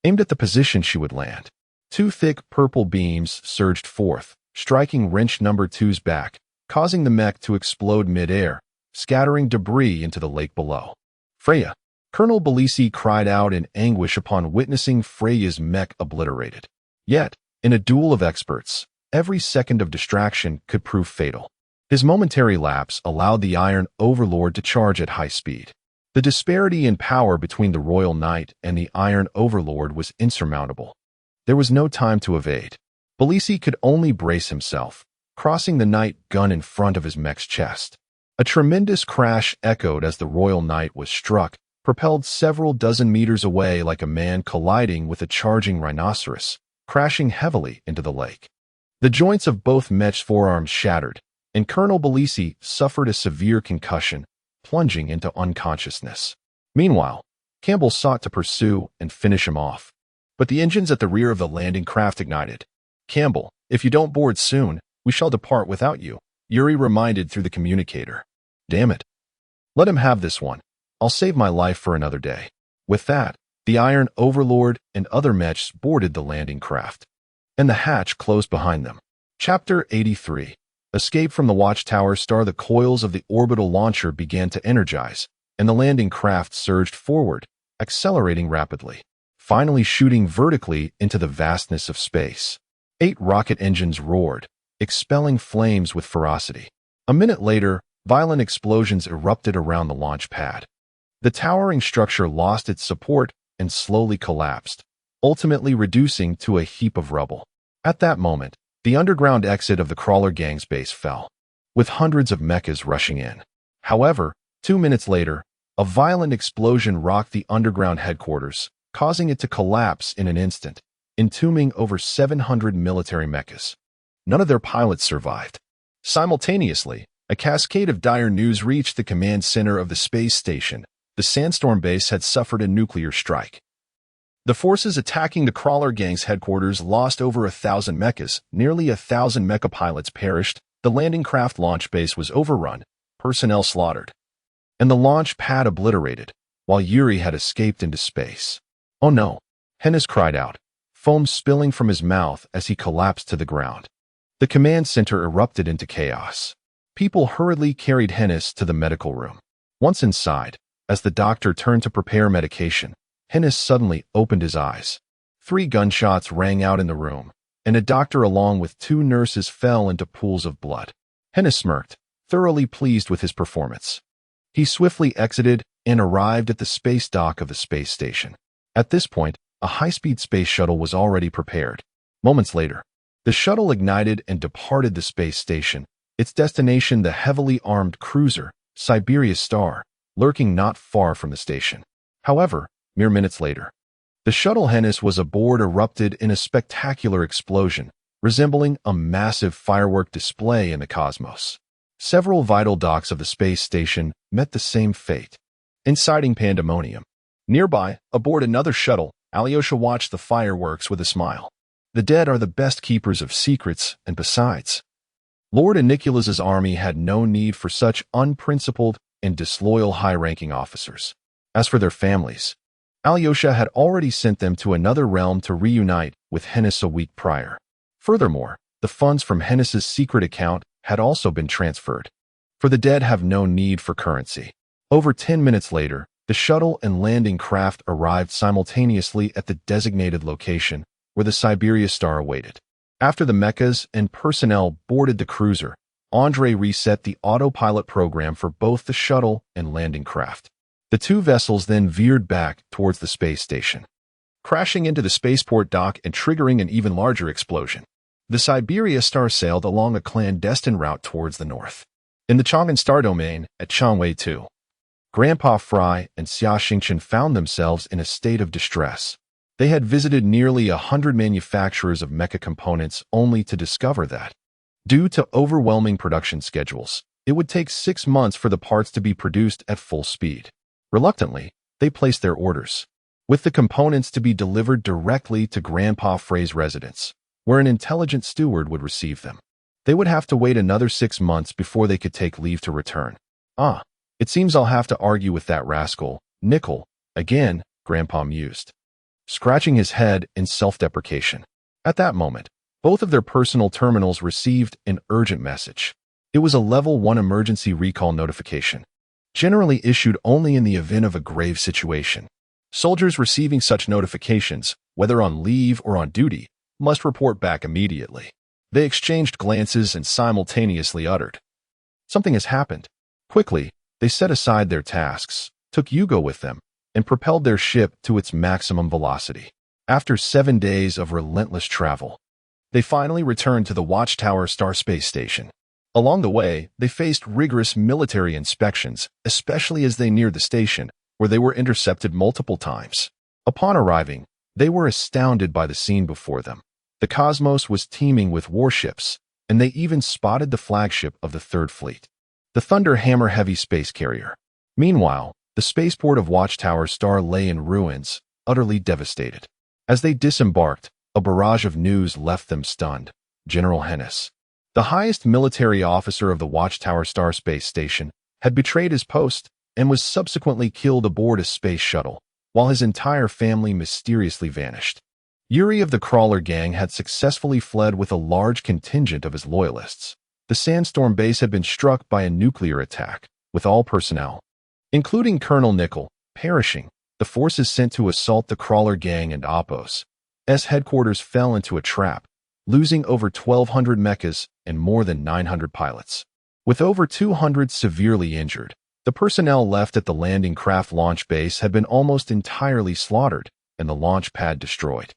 aimed at the position she would land. 2 thick purple beams surged forth, striking wrench number 2's back, causing the mech to explode mid-air, scattering debris into the lake below. Freya! Colonel Belisi cried out in anguish upon witnessing Freya's mech obliterated. Yet, in a duel of experts, every second of distraction could prove fatal. His momentary lapse allowed the Iron Overlord to charge at high speed. The disparity in power between the Royal Knight and the Iron Overlord was insurmountable. There was no time to evade. Belisi could only brace himself, crossing the Knight gun in front of his mech's chest. A tremendous crash echoed as the Royal Knight was struck, propelled several dozen meters away like a man colliding with a charging rhinoceros, crashing heavily into the lake. The joints of both Mech's forearms shattered, and Colonel Belisi suffered a severe concussion, plunging into unconsciousness. Meanwhile, Campbell sought to pursue and finish him off, but the engines at the rear of the landing craft ignited. "Campbell, if you don't board soon, we shall depart without you," Yuri reminded through the communicator. "Damn it. Let him have this one. I'll save my life for another day." With that, the Iron Overlord and other mechs boarded the landing craft, and the hatch closed behind them. Chapter 83. Escape from the watchtower. The coils of the orbital launcher began to energize, and the landing craft surged forward, accelerating rapidly, finally shooting vertically into the vastness of space. 8 rocket engines roared, expelling flames with ferocity. A minute later, violent explosions erupted around the launch pad. The towering structure lost its support and slowly collapsed, ultimately reducing to a heap of rubble. At that moment, the underground exit of the crawler gang's base fell, with hundreds of mechas rushing in. However, 2 minutes later, a violent explosion rocked the underground headquarters, causing it to collapse in an instant, entombing over 700 military mechas. None of their pilots survived. Simultaneously, a cascade of dire news reached the command center of the space station. The Sandstorm base had suffered a nuclear strike. The forces attacking the crawler gang's headquarters lost over 1,000 mechas, nearly 1,000 mecha pilots perished, the landing craft launch base was overrun, personnel slaughtered, and the launch pad obliterated, while Yuri had escaped into space. "Oh no," Hennis cried out, foam spilling from his mouth as he collapsed to the ground. The command center erupted into chaos. People hurriedly carried Hennis to the medical room. Once inside, as the doctor turned to prepare medication, Hennis suddenly opened his eyes. 3 gunshots rang out in the room, and a doctor along with 2 nurses fell into pools of blood. Hennis smirked, thoroughly pleased with his performance. He swiftly exited and arrived at the space dock of the space station. At this point, a high-speed space shuttle was already prepared. Moments later, the shuttle ignited and departed the space station, its destination the heavily armed cruiser, Siberia Star, lurking not far from the station. However, mere minutes later, the shuttle Hennis was aboard erupted in a spectacular explosion, resembling a massive firework display in the cosmos. Several vital docks of the space station met the same fate. inciting pandemonium. Nearby, aboard another shuttle, Alyosha watched the fireworks with a smile. The dead are the best keepers of secrets, and besides, Lord Aniculus's army had no need for such unprincipled and disloyal high-ranking officers. As for their families, Alyosha had already sent them to another realm to reunite with Hennis a week prior. Furthermore, the funds from Hennis's secret account had also been transferred, for the dead have no need for currency. Over 10 minutes later, the shuttle and landing craft arrived simultaneously at the designated location where the Siberia Star awaited. After the mechas and personnel boarded the cruiser, Andre reset the autopilot program for both the shuttle and landing craft. The two vessels then veered back towards the space station, crashing into the spaceport dock and triggering an even larger explosion. The Siberia Star sailed along a clandestine route towards the north. In the Chang'an Star domain at Changwei 2, Grandpa Fry and Xia Xingchen found themselves in a state of distress. They had visited nearly 100 manufacturers of mecha components only to discover that, due to overwhelming production schedules, it would take 6 months for the parts to be produced at full speed. Reluctantly, they placed their orders, with the components to be delivered directly to Grandpa Frey's residence, where an intelligent steward would receive them. They would have to wait another 6 months before they could take leave to return. It seems I'll have to argue with that rascal, Nickel, again, Grandpa mused, scratching his head in self-deprecation. At that moment, both of their personal terminals received an urgent message. It was a Level 1 emergency recall notification, generally issued only in the event of a grave situation. Soldiers receiving such notifications, whether on leave or on duty, must report back immediately. They exchanged glances and simultaneously uttered, "Something has happened." Quickly, they set aside their tasks, took Yugo with them, and propelled their ship to its maximum velocity. After 7 days of relentless travel, they finally returned to the Watchtower Star Space Station. Along the way, they faced rigorous military inspections, especially as they neared the station, where they were intercepted multiple times. Upon arriving, they were astounded by the scene before them. The cosmos was teeming with warships, and they even spotted the flagship of the Third Fleet, the Thunder Hammer heavy space carrier. Meanwhile, the spaceport of Watchtower Star lay in ruins, utterly devastated. As they disembarked, a barrage of news left them stunned. General Hennis, the highest military officer of the Watchtower Star Space Station, had betrayed his post and was subsequently killed aboard a space shuttle, while his entire family mysteriously vanished. Yuri of the Crawler Gang had successfully fled with a large contingent of his loyalists. The Sandstorm base had been struck by a nuclear attack, with all personnel, including Colonel Nickel, perishing. The forces sent to assault the Crawler Gang and Oppos' headquarters fell into a trap, losing over 1,200 mechas and more than 900 pilots. With over 200 severely injured, the personnel left at the landing craft launch base had been almost entirely slaughtered and the launch pad destroyed.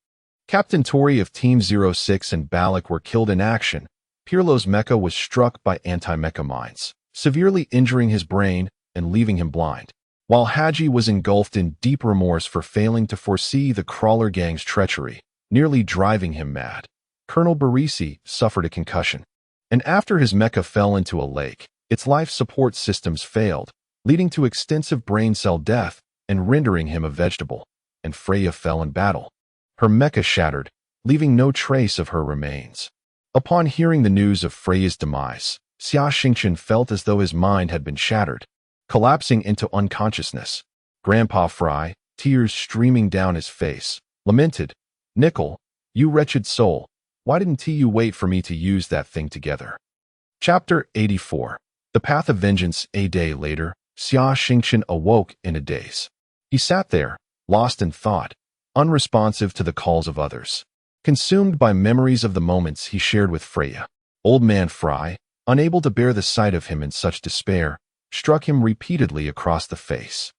Captain Tori of Team 06 and Balak were killed in action. Pirlo's mecha was struck by anti-mecha mines, severely injuring his brain and leaving him blind, while Haji was engulfed in deep remorse for failing to foresee the Crawler Gang's treachery, nearly driving him mad. Colonel Barisi suffered a concussion, and after his mecha fell into a lake, its life support systems failed, leading to extensive brain cell death and rendering him a vegetable, and Freya fell in battle. Her mecha shattered, leaving no trace of her remains. Upon hearing the news of Freya's demise, Xia Xingchen felt as though his mind had been shattered, collapsing into unconsciousness. Grandpa Fry, tears streaming down his face, lamented, "Nickel, you wretched soul, why didn't you wait for me to use that thing together?" Chapter 84. The Path of Vengeance. A day later, Xia Xingchen awoke in a daze. He sat there, lost in thought, unresponsive to the calls of others, consumed by memories of the moments he shared with Freya. Old Man Fry, unable to bear the sight of him in such despair, struck him repeatedly across the face.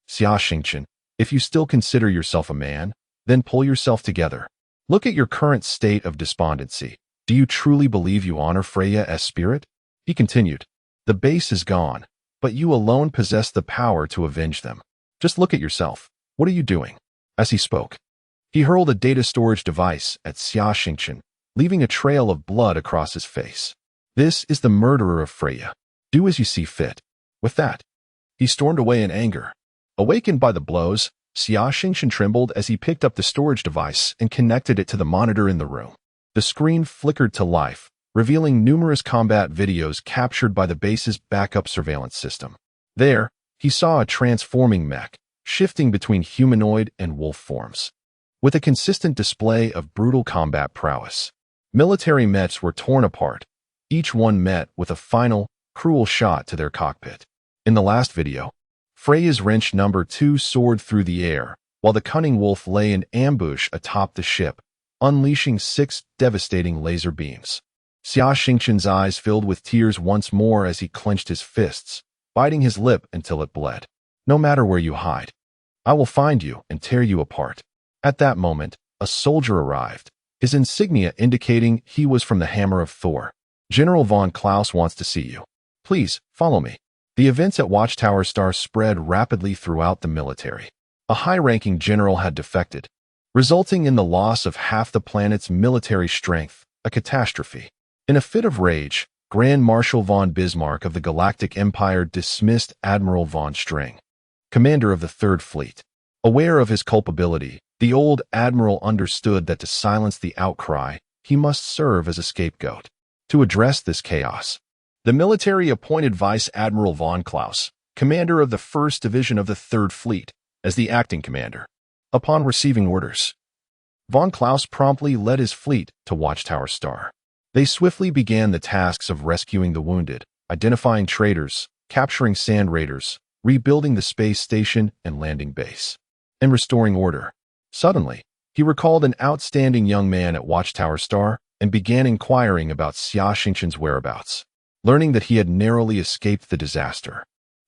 "Xia Xingchen, if you still consider yourself a man, then pull yourself together. Look at your current state of despondency. Do you truly believe you honor Freya as spirit?" He continued, "The base is gone, but you alone possess the power to avenge them. Just look at yourself. What are you doing?" As he spoke, he hurled a data storage device at Xia Xingchen, leaving a trail of blood across his face. "This is the murderer of Freya. Do as you see fit." With that, he stormed away in anger. Awakened by the blows, Xia Xingchen trembled as he picked up the storage device and connected it to the monitor in the room. The screen flickered to life, revealing numerous combat videos captured by the base's backup surveillance system. There, he saw a transforming mech, shifting between humanoid and wolf forms. With a consistent display of brutal combat prowess, military mechs were torn apart, each one met with a final, cruel shot to their cockpit. In the last video, Freya's wrench number 2 soared through the air, while the cunning wolf lay in ambush atop the ship, unleashing 6 devastating laser beams. Xia Xingchen's eyes filled with tears once more as he clenched his fists, biting his lip until it bled. No matter where you hide, I will find you and tear you apart. At that moment, a soldier arrived, his insignia indicating he was from the Hammer of Thor. General von Klaus wants to see you. Please, follow me. The events at Watchtower Star spread rapidly throughout the military. A high-ranking general had defected, resulting in the loss of half the planet's military strength, a catastrophe. In a fit of rage, Grand Marshal von Bismarck of the Galactic Empire dismissed Admiral von String, commander of the Third Fleet. Aware of his culpability, the old admiral understood that to silence the outcry, he must serve as a scapegoat. To address this chaos, the military appointed Vice Admiral von Klaus, commander of the 1st Division of the Third Fleet, as the acting commander. Upon receiving orders, von Klaus promptly led his fleet to Watchtower Star. They swiftly began the tasks of rescuing the wounded, identifying traitors, capturing sand raiders, rebuilding the space station and landing base, and restoring order. Suddenly, he recalled an outstanding young man at Watchtower Star and began inquiring about Xia Xingchen's whereabouts, learning that he had narrowly escaped the disaster.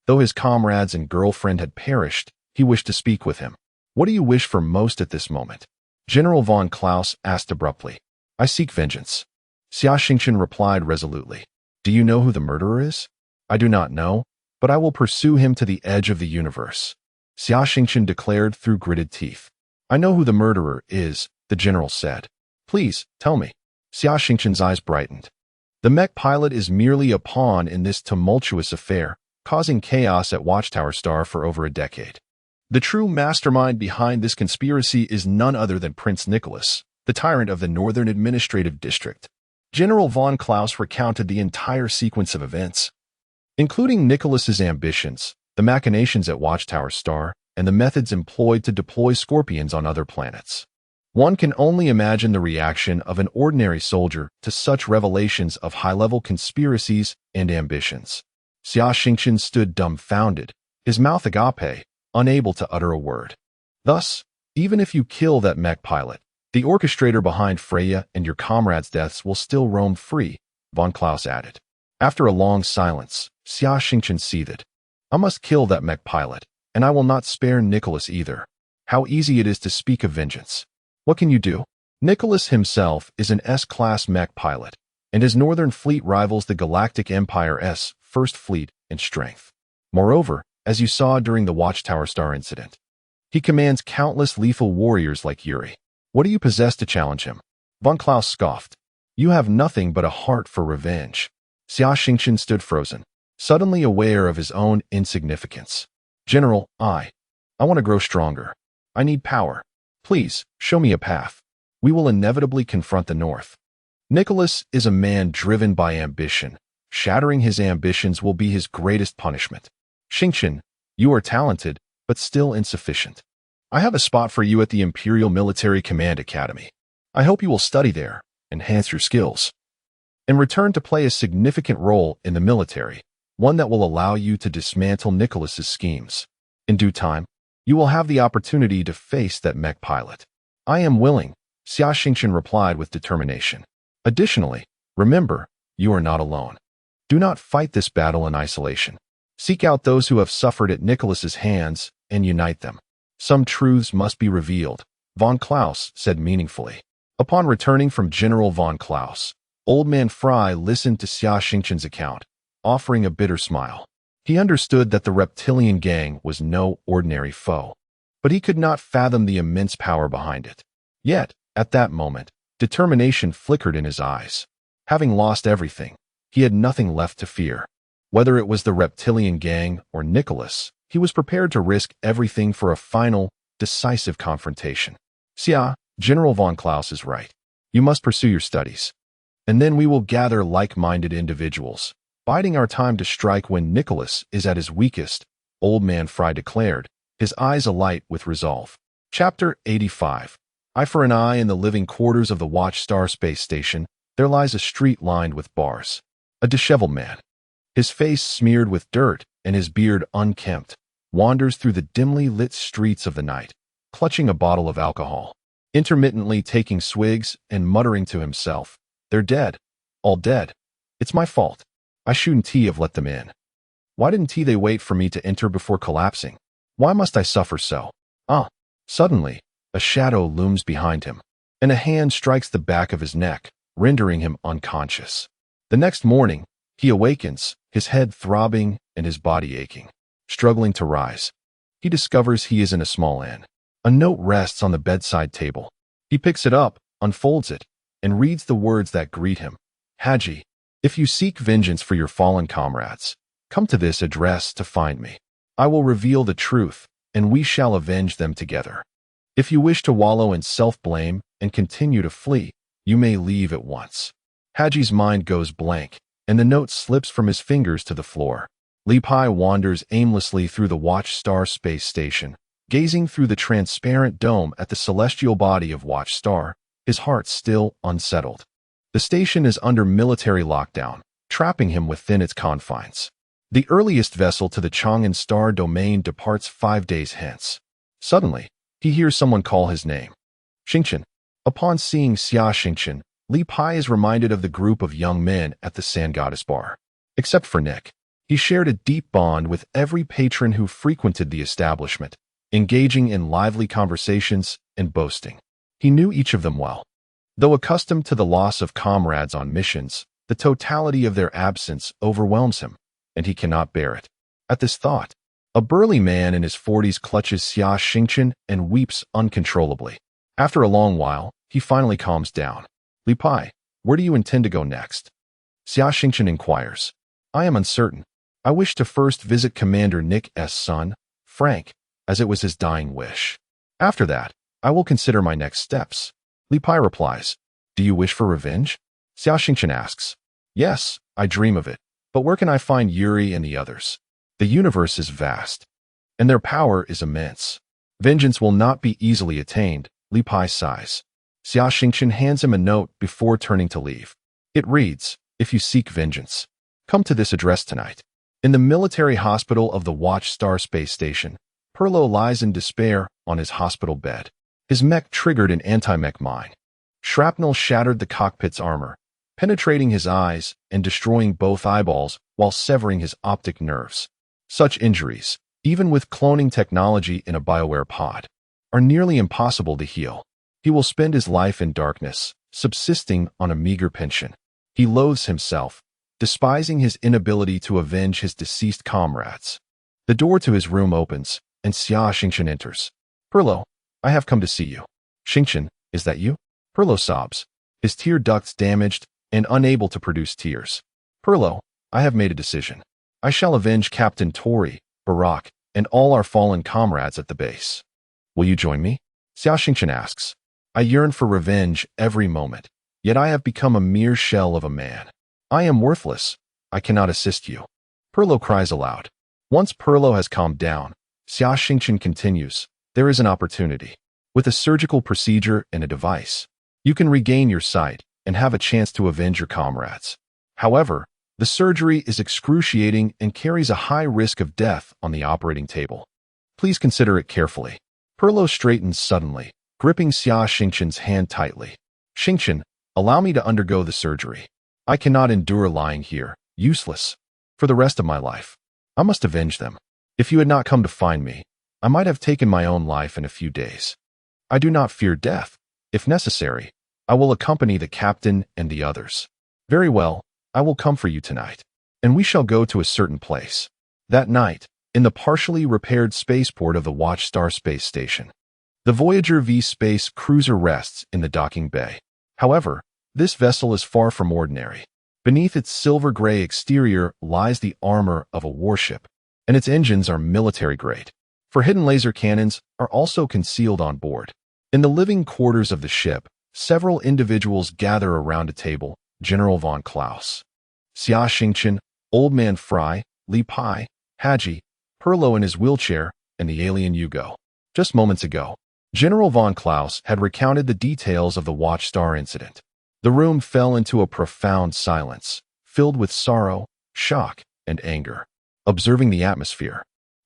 Though his comrades and girlfriend had perished, he wished to speak with him. What do you wish for most at this moment? General von Klaus asked abruptly. I seek vengeance. Xia Xingchen replied resolutely. Do you know who the murderer is? I do not know, but I will pursue him to the edge of the universe. Xia Xingchen declared through gritted teeth. I know who the murderer is, the general said. Please, tell me. Xia Xingchen's eyes brightened. The mech pilot is merely a pawn in this tumultuous affair, causing chaos at Watchtower Star for over a decade. The true mastermind behind this conspiracy is none other than Prince Nicholas, the tyrant of the Northern Administrative District. General von Klaus recounted the entire sequence of events, including Nicholas's ambitions, the machinations at Watchtower Star, and the methods employed to deploy scorpions on other planets. One can only imagine the reaction of an ordinary soldier to such revelations of high-level conspiracies and ambitions. Xia Xingchen stood dumbfounded, his mouth agape, unable to utter a word. Thus, even if you kill that mech pilot, the orchestrator behind Freya and your comrades' deaths will still roam free, von Klaus added. After a long silence, Xia Xingchen seethed. I must kill that mech pilot, and I will not spare Nicholas either. How easy it is to speak of vengeance. What can you do? Nicholas himself is an S-class mech pilot, and his Northern Fleet rivals the Galactic Empire's First Fleet in strength. Moreover, as you saw during the Watchtower Star incident, he commands countless lethal warriors like Yuri. What do you possess to challenge him? Von Klaus scoffed. You have nothing but a heart for revenge. Xia Xingchen stood frozen, suddenly aware of his own insignificance. General, I want to grow stronger. I need power. Please, show me a path. We will inevitably confront the North. Nicholas is a man driven by ambition. Shattering his ambitions will be his greatest punishment. Xingchen, you are talented, but still insufficient. I have a spot for you at the Imperial Military Command Academy. I hope you will study there, enhance your skills, and return to play a significant role in the military, one that will allow you to dismantle Nicholas's schemes. In due time, you will have the opportunity to face that mech pilot. I am willing, Xia Xingchen replied with determination. Additionally, remember, you are not alone. Do not fight this battle in isolation. Seek out those who have suffered at Nicholas's hands and unite them. Some truths must be revealed, von Klaus said meaningfully. Upon returning from General von Klaus, Old Man Fry listened to Xia Xingchen's account, offering a bitter smile. He understood that the reptilian gang was no ordinary foe, but he could not fathom the immense power behind it. Yet, at that moment, determination flickered in his eyes. Having lost everything, he had nothing left to fear. Whether it was the reptilian gang or Nicholas, He was prepared to risk everything for a final, decisive confrontation. Xia, General von Klaus is right. You must pursue your studies. And then we will gather like-minded individuals, biding our time to strike when Nicholas is at his weakest, Old Man Fry declared, his eyes alight with resolve. Chapter 85. Eye for an eye. In the living quarters of the Watchstar space station, there lies a street lined with bars. A disheveled man, his face smeared with dirt and his beard unkempt, wanders through the dimly lit streets of the night, clutching a bottle of alcohol, intermittently taking swigs and muttering to himself, "They're dead. All dead. It's my fault. I shouldn't have let them in. Why didn't they wait for me to enter before collapsing? Why must I suffer so?" Suddenly, a shadow looms behind him, and a hand strikes the back of his neck, rendering him unconscious. The next morning, he awakens, his head throbbing and his body aching. Struggling to rise, he discovers he is in a small inn. A note rests on the bedside table. He picks it up, unfolds it, and reads the words that greet him. "Haji, if you seek vengeance for your fallen comrades, come to this address to find me. I will reveal the truth, and we shall avenge them together. If you wish to wallow in self-blame and continue to flee, you may leave at once." Haji's mind goes blank, and the note slips from his fingers to the floor. Li Pai wanders aimlessly through the Watchstar space station, gazing through the transparent dome at the celestial body of Watchstar, his heart still unsettled. The station is under military lockdown, trapping him within its confines. The earliest vessel to the Chang'an star domain departs 5 days hence. Suddenly, he hears someone call his name. Xingchen. Upon seeing Xia Xingchen, Li Pai is reminded of the group of young men at the Sand Goddess bar. Except for Nick, he shared a deep bond with every patron who frequented the establishment, engaging in lively conversations and boasting. He knew each of them well. Though accustomed to the loss of comrades on missions, the totality of their absence overwhelms him, and he cannot bear it. At this thought, a burly man in his 40s clutches Xia Xingchen and weeps uncontrollably. After a long while, he finally calms down. "Li Pai, where do you intend to go next?" Xia Xingchen inquires. "I am uncertain. I wish to first visit Commander Nick's son, Frank, as it was his dying wish. After that, I will consider my next steps." Li Pai replies. "Do you wish for revenge?" Xia Xingchen asks. "Yes, I dream of it. But where can I find Yuri and the others? The universe is vast, and their power is immense. Vengeance will not be easily attained." Li Pai sighs. Xia Xingchen hands him a note before turning to leave. It reads, "If you seek vengeance, come to this address tonight." In the military hospital of the Watchstar space station, Perlo lies in despair on his hospital bed. His mech triggered an anti-mech mine. Shrapnel shattered the cockpit's armor, penetrating his eyes and destroying both eyeballs while severing his optic nerves. Such injuries, even with cloning technology in a BioWare pod, are nearly impossible to heal. He will spend his life in darkness, subsisting on a meager pension. He loathes himself, despising his inability to avenge his deceased comrades. The door to his room opens, and Xia Xingchen enters. "Perlo, I have come to see you." "Xingchen, is that you?" Perlo sobs, his tear ducts damaged and unable to produce tears. "Perlo, I have made a decision. I shall avenge Captain Tori, Barak, and all our fallen comrades at the base." "Will you join me?" Xia Xingchen asks. "I yearn for revenge every moment, yet I have become a mere shell of a man. I am worthless. I cannot assist you." Perlo cries aloud. Once Perlo has calmed down, Xia Xingchen continues, "There is an opportunity. With a surgical procedure and a device, you can regain your sight and have a chance to avenge your comrades. However, the surgery is excruciating and carries a high risk of death on the operating table. Please consider it carefully." Perlo straightens suddenly, gripping Xia Xingchen's hand tightly. "Xingchen, allow me to undergo the surgery. I cannot endure lying here, useless, for the rest of my life. I must avenge them. If you had not come to find me, I might have taken my own life in a few days. I do not fear death. If necessary, I will accompany the captain and the others." "Very well, I will come for you tonight, and we shall go to a certain place." That night, in the partially repaired spaceport of the Watchstar space station, the Voyager V space cruiser rests in the docking bay. However, this vessel is far from ordinary. Beneath its silver-gray exterior lies the armor of a warship. and its engines are military-grade. For hidden laser cannons are also concealed on board. In the living quarters of the ship, several individuals gather around a table: General von Klaus, Xia Xingchen, Old Man Fry, Li Pai, Haji, Perlo in his wheelchair, and the alien Hugo. Just moments ago, General von Klaus had recounted the details of the Watchstar incident. The room fell into a profound silence, filled with sorrow, shock, and anger. Observing the atmosphere,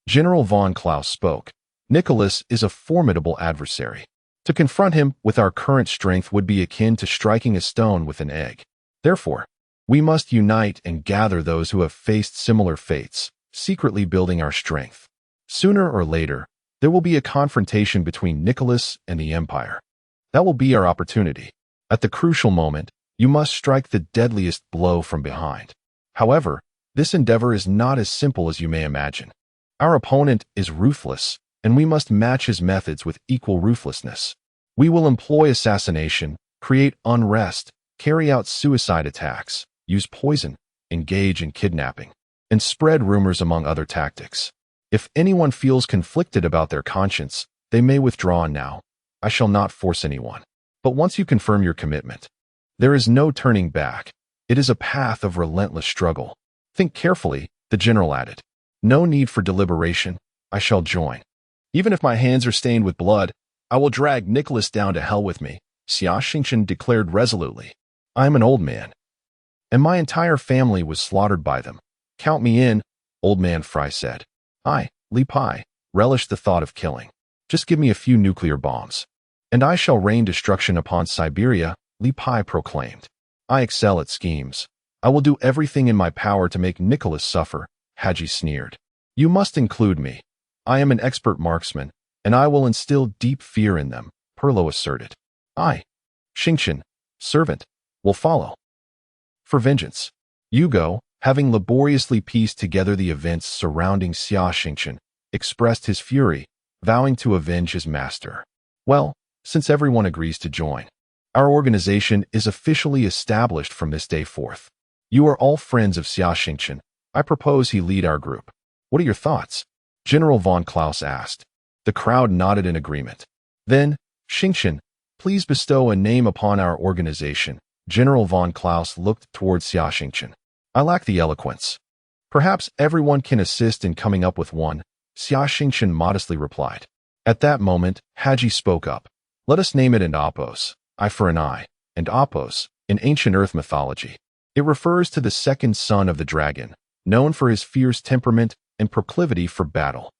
General von Klaus spoke. Nicholas is a formidable adversary. To confront him with our current strength would be akin to striking a stone with an egg. Therefore, we must unite and gather those who have faced similar fates, secretly building our strength. Sooner or later, there will be a confrontation between Nicholas and the Empire. That will be our opportunity. At the crucial moment, you must strike the deadliest blow from behind. However, this endeavor is not as simple as you may imagine. Our opponent is ruthless, and we must match his methods with equal ruthlessness. We will employ assassination, create unrest, carry out suicide attacks, use poison, engage in kidnapping, and spread rumors among other tactics. If anyone feels conflicted about their conscience, they may withdraw now. I shall not force anyone. But once you confirm your commitment, there is no turning back. It is a path of relentless struggle. Think carefully, the general added. No need for deliberation. I shall join. Even if my hands are stained with blood, I will drag Nicholas down to hell with me, Xia Xingchen declared resolutely. I am an old man, and my entire family was slaughtered by them. Count me in, Old Man Fry said. I, Li Pai, relish the thought of killing. Just give me a few nuclear bombs, and I shall rain destruction upon Siberia, Li Pai proclaimed. I excel at schemes. I will do everything in my power to make Nicholas suffer, Haji sneered. You must include me. I am an expert marksman, and I will instill deep fear in them, Perlo asserted. I, Xingchen, servant, will follow. For vengeance. Hugo, having laboriously pieced together the events surrounding Xia Xingchen, expressed his fury, vowing to avenge his master. Well, since everyone agrees to join, our organization is officially established from this day forth. You are all friends of Xia Xingchen. I propose he lead our group. What are your thoughts? General von Klaus asked. The crowd nodded in agreement. Then, Xingchen, please bestow a name upon our organization. General von Klaus looked towards Xia Xingchen. I lack the eloquence. Perhaps everyone can assist in coming up with one, Xia Xingchen modestly replied. At that moment, Haji spoke up. Let us name it an Apos, eye for an eye, and Apos, in ancient Earth mythology. It refers to the second son of the dragon, known for his fierce temperament and proclivity for battle.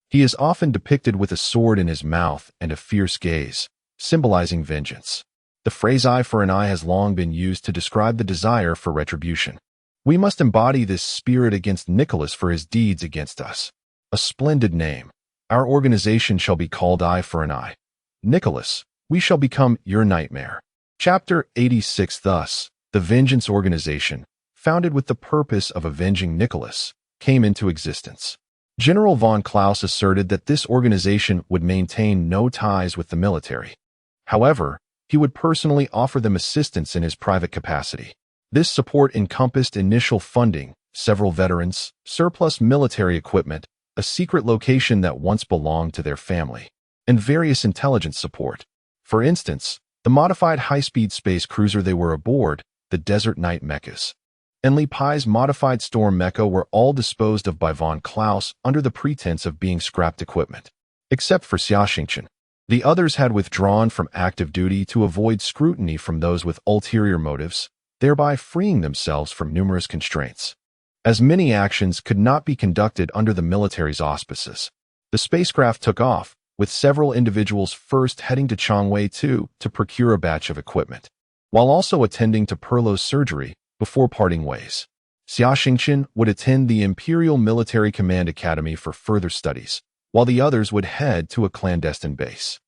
He is often depicted with a sword in his mouth and a fierce gaze, symbolizing vengeance. The phrase eye for an eye has long been used to describe the desire for retribution. We must embody this spirit against Nicholas for his deeds against us. A splendid name. Our organization shall be called Eye for an Eye. Nicholas, we shall become your nightmare. Chapter 86. Thus, the Vengeance Organization, founded with the purpose of avenging Nicholas, came into existence. General von Klaus asserted that this organization would maintain no ties with the military. However, he would personally offer them assistance in his private capacity. This support encompassed initial funding, several veterans, surplus military equipment, a secret location that once belonged to their family, and various intelligence support. For instance, the modified high-speed space cruiser they were aboard, the Desert Knight Mechas, and Li Pai's modified Storm Mecha were all disposed of by von Klaus under the pretense of being scrapped equipment. Except for Xia Xingchen. The others had withdrawn from active duty to avoid scrutiny from those with ulterior motives, thereby freeing themselves from numerous constraints. As many actions could not be conducted under the military's auspices, the spacecraft took off, with several individuals first heading to Changwei 2 to procure a batch of equipment, while also attending to Perlo's surgery before parting ways. Xia Xingchen would attend the Imperial Military Command Academy for further studies, while the others would head to a clandestine base.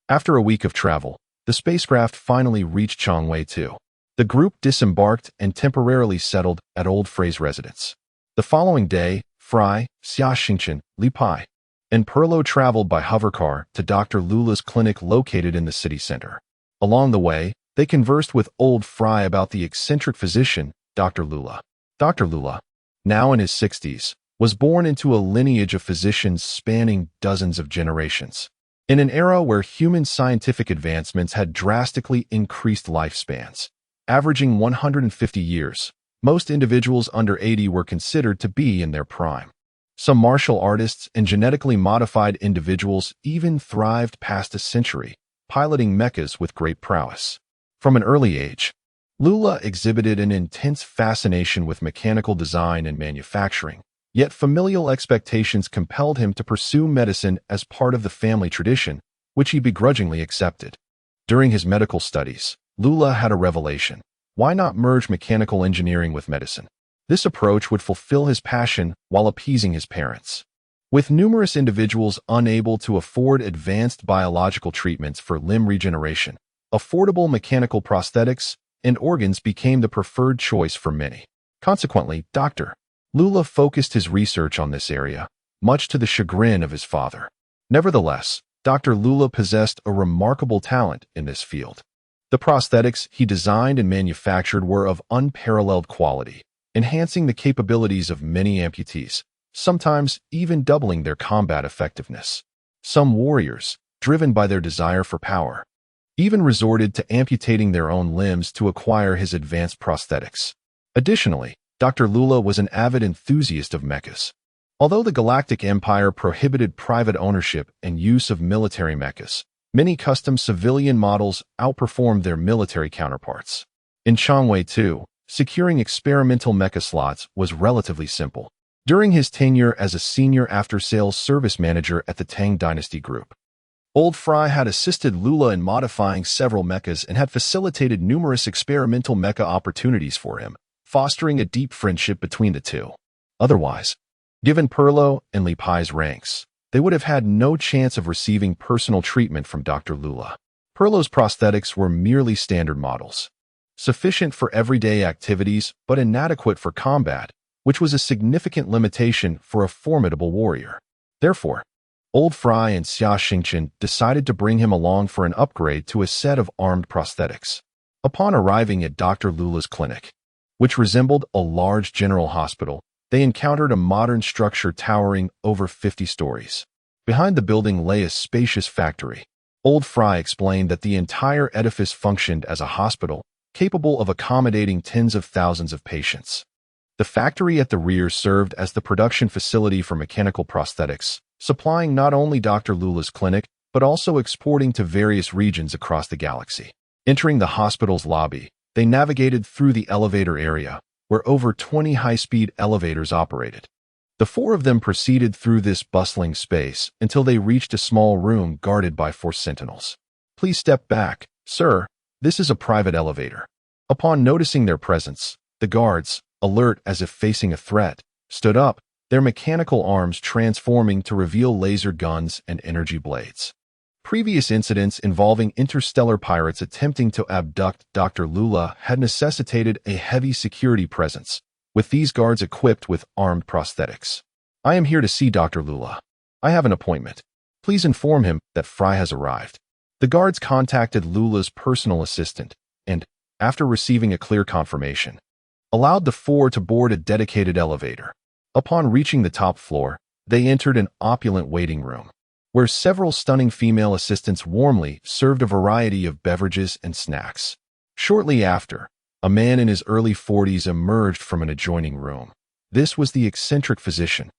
After a week of travel, the spacecraft finally reached Changwei 2. The group disembarked and temporarily settled at Old Frey's residence. The following day, Fry, Xia Xingchen, Li Pai, and Perlo traveled by hovercar to Dr. Lula's clinic located in the city center. Along the way, they conversed with old Fry about the eccentric physician, Dr. Lula. Dr. Lula, now in his 60s, was born into a lineage of physicians spanning dozens of generations. In an era where human scientific advancements had drastically increased lifespans, averaging 150 years, most individuals under 80 were considered to be in their prime. Some martial artists and genetically modified individuals even thrived past a century, piloting mechas with great prowess. From an early age, Lula exhibited an intense fascination with mechanical design and manufacturing, yet familial expectations compelled him to pursue medicine as part of the family tradition, which he begrudgingly accepted. During his medical studies, Lula had a revelation. Why not merge mechanical engineering with medicine? This approach would fulfill his passion while appeasing his parents. With numerous individuals unable to afford advanced biological treatments for limb regeneration, affordable mechanical prosthetics and organs became the preferred choice for many. Consequently, Dr. Lula focused his research on this area, much to the chagrin of his father. Nevertheless, Dr. Lula possessed a remarkable talent in this field. The prosthetics he designed and manufactured were of unparalleled quality, enhancing the capabilities of many amputees, sometimes even doubling their combat effectiveness. Some warriors, driven by their desire for power, even resorted to amputating their own limbs to acquire his advanced prosthetics. Additionally, Dr. Lula was an avid enthusiast of mechas. Although the Galactic Empire prohibited private ownership and use of military mechas, many custom civilian models outperformed their military counterparts. In Changwei too, securing experimental mecha slots was relatively simple. During his tenure as a senior after-sales service manager at the Tang Dynasty Group, Old Fry had assisted Lula in modifying several mechas and had facilitated numerous experimental mecha opportunities for him, fostering a deep friendship between the two. Otherwise, given Perlo and Li Pai's ranks, they would have had no chance of receiving personal treatment from Dr. Lula. Perlo's prosthetics were merely standard models, sufficient for everyday activities but inadequate for combat, which was a significant limitation for a formidable warrior. Therefore, Old Fry and Xia Xingchen decided to bring him along for an upgrade to a set of armed prosthetics. Upon arriving at Dr. Lula's clinic, which resembled a large general hospital, they encountered a modern structure towering over 50 stories. Behind the building lay a spacious factory. Old Fry explained that the entire edifice functioned as a hospital, capable of accommodating tens of thousands of patients. The factory at the rear served as the production facility for mechanical prosthetics, supplying not only Dr. Lula's clinic, but also exporting to various regions across the galaxy. Entering the hospital's lobby, they navigated through the elevator area, where over 20 high-speed elevators operated. The four of them proceeded through this bustling space until they reached a small room guarded by 4 sentinels. "Please step back, sir. This is a private elevator." Upon noticing their presence, the guards, alert as if facing a threat, stood up, their mechanical arms transforming to reveal laser guns and energy blades. Previous incidents involving interstellar pirates attempting to abduct Dr. Lula had necessitated a heavy security presence, with these guards equipped with armed prosthetics. "I am here to see Dr. Lula. I have an appointment. Please inform him that Fry has arrived." The guards contacted Lula's personal assistant and, after receiving a clear confirmation, allowed the four to board a dedicated elevator. Upon reaching the top floor, they entered an opulent waiting room, where several stunning female assistants warmly served a variety of beverages and snacks. Shortly after, a man in his early 40s emerged from an adjoining room. This was the eccentric physician,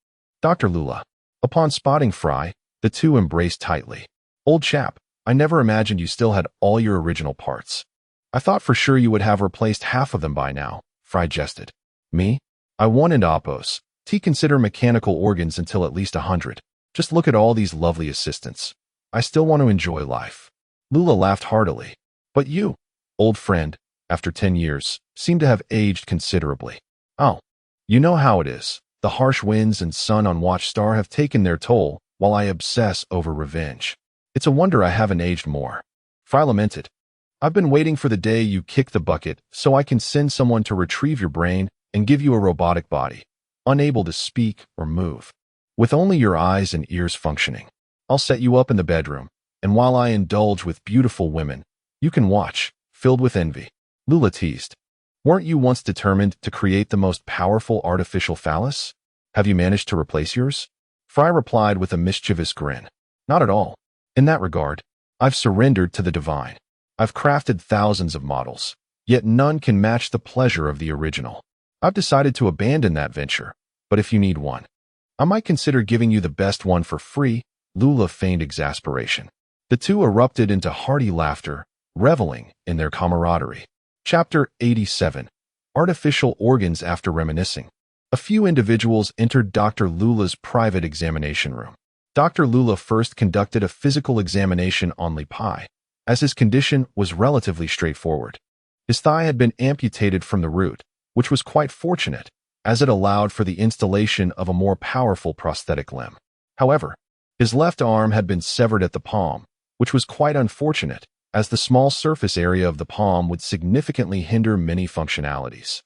Dr. Lula. Upon spotting Fry, the two embraced tightly. "Old chap, I never imagined you still had all your original parts. I thought for sure you would have replaced half of them by now," Fry jested. "Me? I won in Oppos. Consider mechanical organs until at least 100. Just look at all these lovely assistants. I still want to enjoy life." Lula laughed heartily. "But you, old friend, after 10 years, seem to have aged considerably." "Oh, you know how it is. The harsh winds and sun on Watchstar have taken their toll while I obsess over revenge. It's a wonder I haven't aged more." Fry lamented. "I've been waiting for the day you kick the bucket so I can send someone to retrieve your brain and give you a robotic body, unable to speak or move, with only your eyes and ears functioning. I'll set you up in the bedroom, and while I indulge with beautiful women, you can watch, filled with envy." Lula teased. "Weren't you once determined to create the most powerful artificial phallus?" Have you managed to replace yours? Fry replied with a mischievous grin. Not at all. In that regard, I've surrendered to the divine. I've crafted thousands of models, yet none can match the pleasure of the original. I've decided to abandon that venture, but if you need one, I might consider giving you the best one for free. Lula feigned exasperation. The two erupted into hearty laughter, reveling in their camaraderie. Chapter 87. Artificial Organs. After reminiscing, a few individuals entered Dr. Lula's private examination room. Dr. Lula first conducted a physical examination on Li Pai, as his condition was relatively straightforward. His thigh had been amputated from the root, which was quite fortunate, as it allowed for the installation of a more powerful prosthetic limb. However, his left arm had been severed at the palm, which was quite unfortunate, as the small surface area of the palm would significantly hinder many functionalities.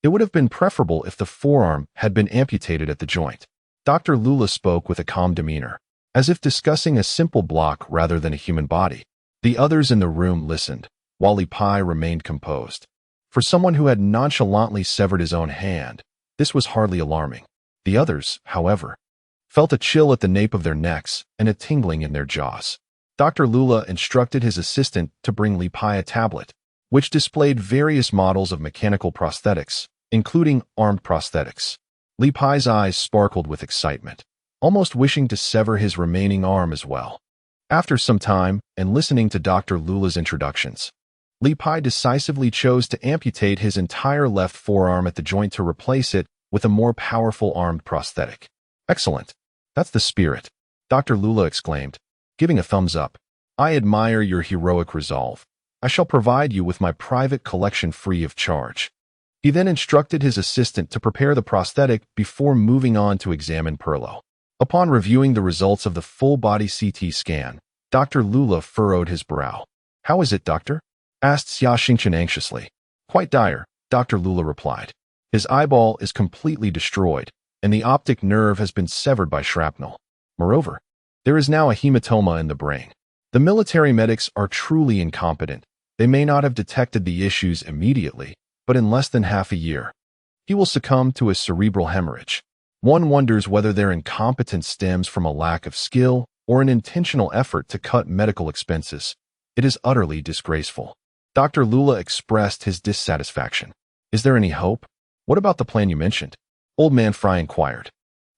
It would have been preferable if the forearm had been amputated at the joint. Dr. Lula spoke with a calm demeanor, as if discussing a simple block rather than a human body. The others in the room listened, while Li Pai remained composed. For someone who had nonchalantly severed his own hand, this was hardly alarming. The others, however, felt a chill at the nape of their necks and a tingling in their jaws. Dr. Lula instructed his assistant to bring Li Pai a tablet, which displayed various models of mechanical prosthetics, including armed prosthetics. Li Pai's eyes sparkled with excitement, almost wishing to sever his remaining arm as well. After some time, and listening to Dr. Lula's introductions, Li Pai decisively chose to amputate his entire left forearm at the joint to replace it with a more powerful armed prosthetic. Excellent. That's the spirit, Dr. Lula exclaimed, giving a thumbs up. I admire your heroic resolve. I shall provide you with my private collection free of charge. He then instructed his assistant to prepare the prosthetic before moving on to examine Perlo. Upon reviewing the results of the full-body CT scan, Dr. Lula furrowed his brow. How is it, doctor? Asked Xia Xingchen anxiously. Quite dire, Dr. Lula replied. His eyeball is completely destroyed, and the optic nerve has been severed by shrapnel. Moreover, there is now a hematoma in the brain. The military medics are truly incompetent. They may not have detected the issues immediately, but in less than half a year, he will succumb to a cerebral hemorrhage. One wonders whether their incompetence stems from a lack of skill or an intentional effort to cut medical expenses. It is utterly disgraceful. Dr. Lula expressed his dissatisfaction. Is there any hope? What about the plan you mentioned? Old Man Fry inquired.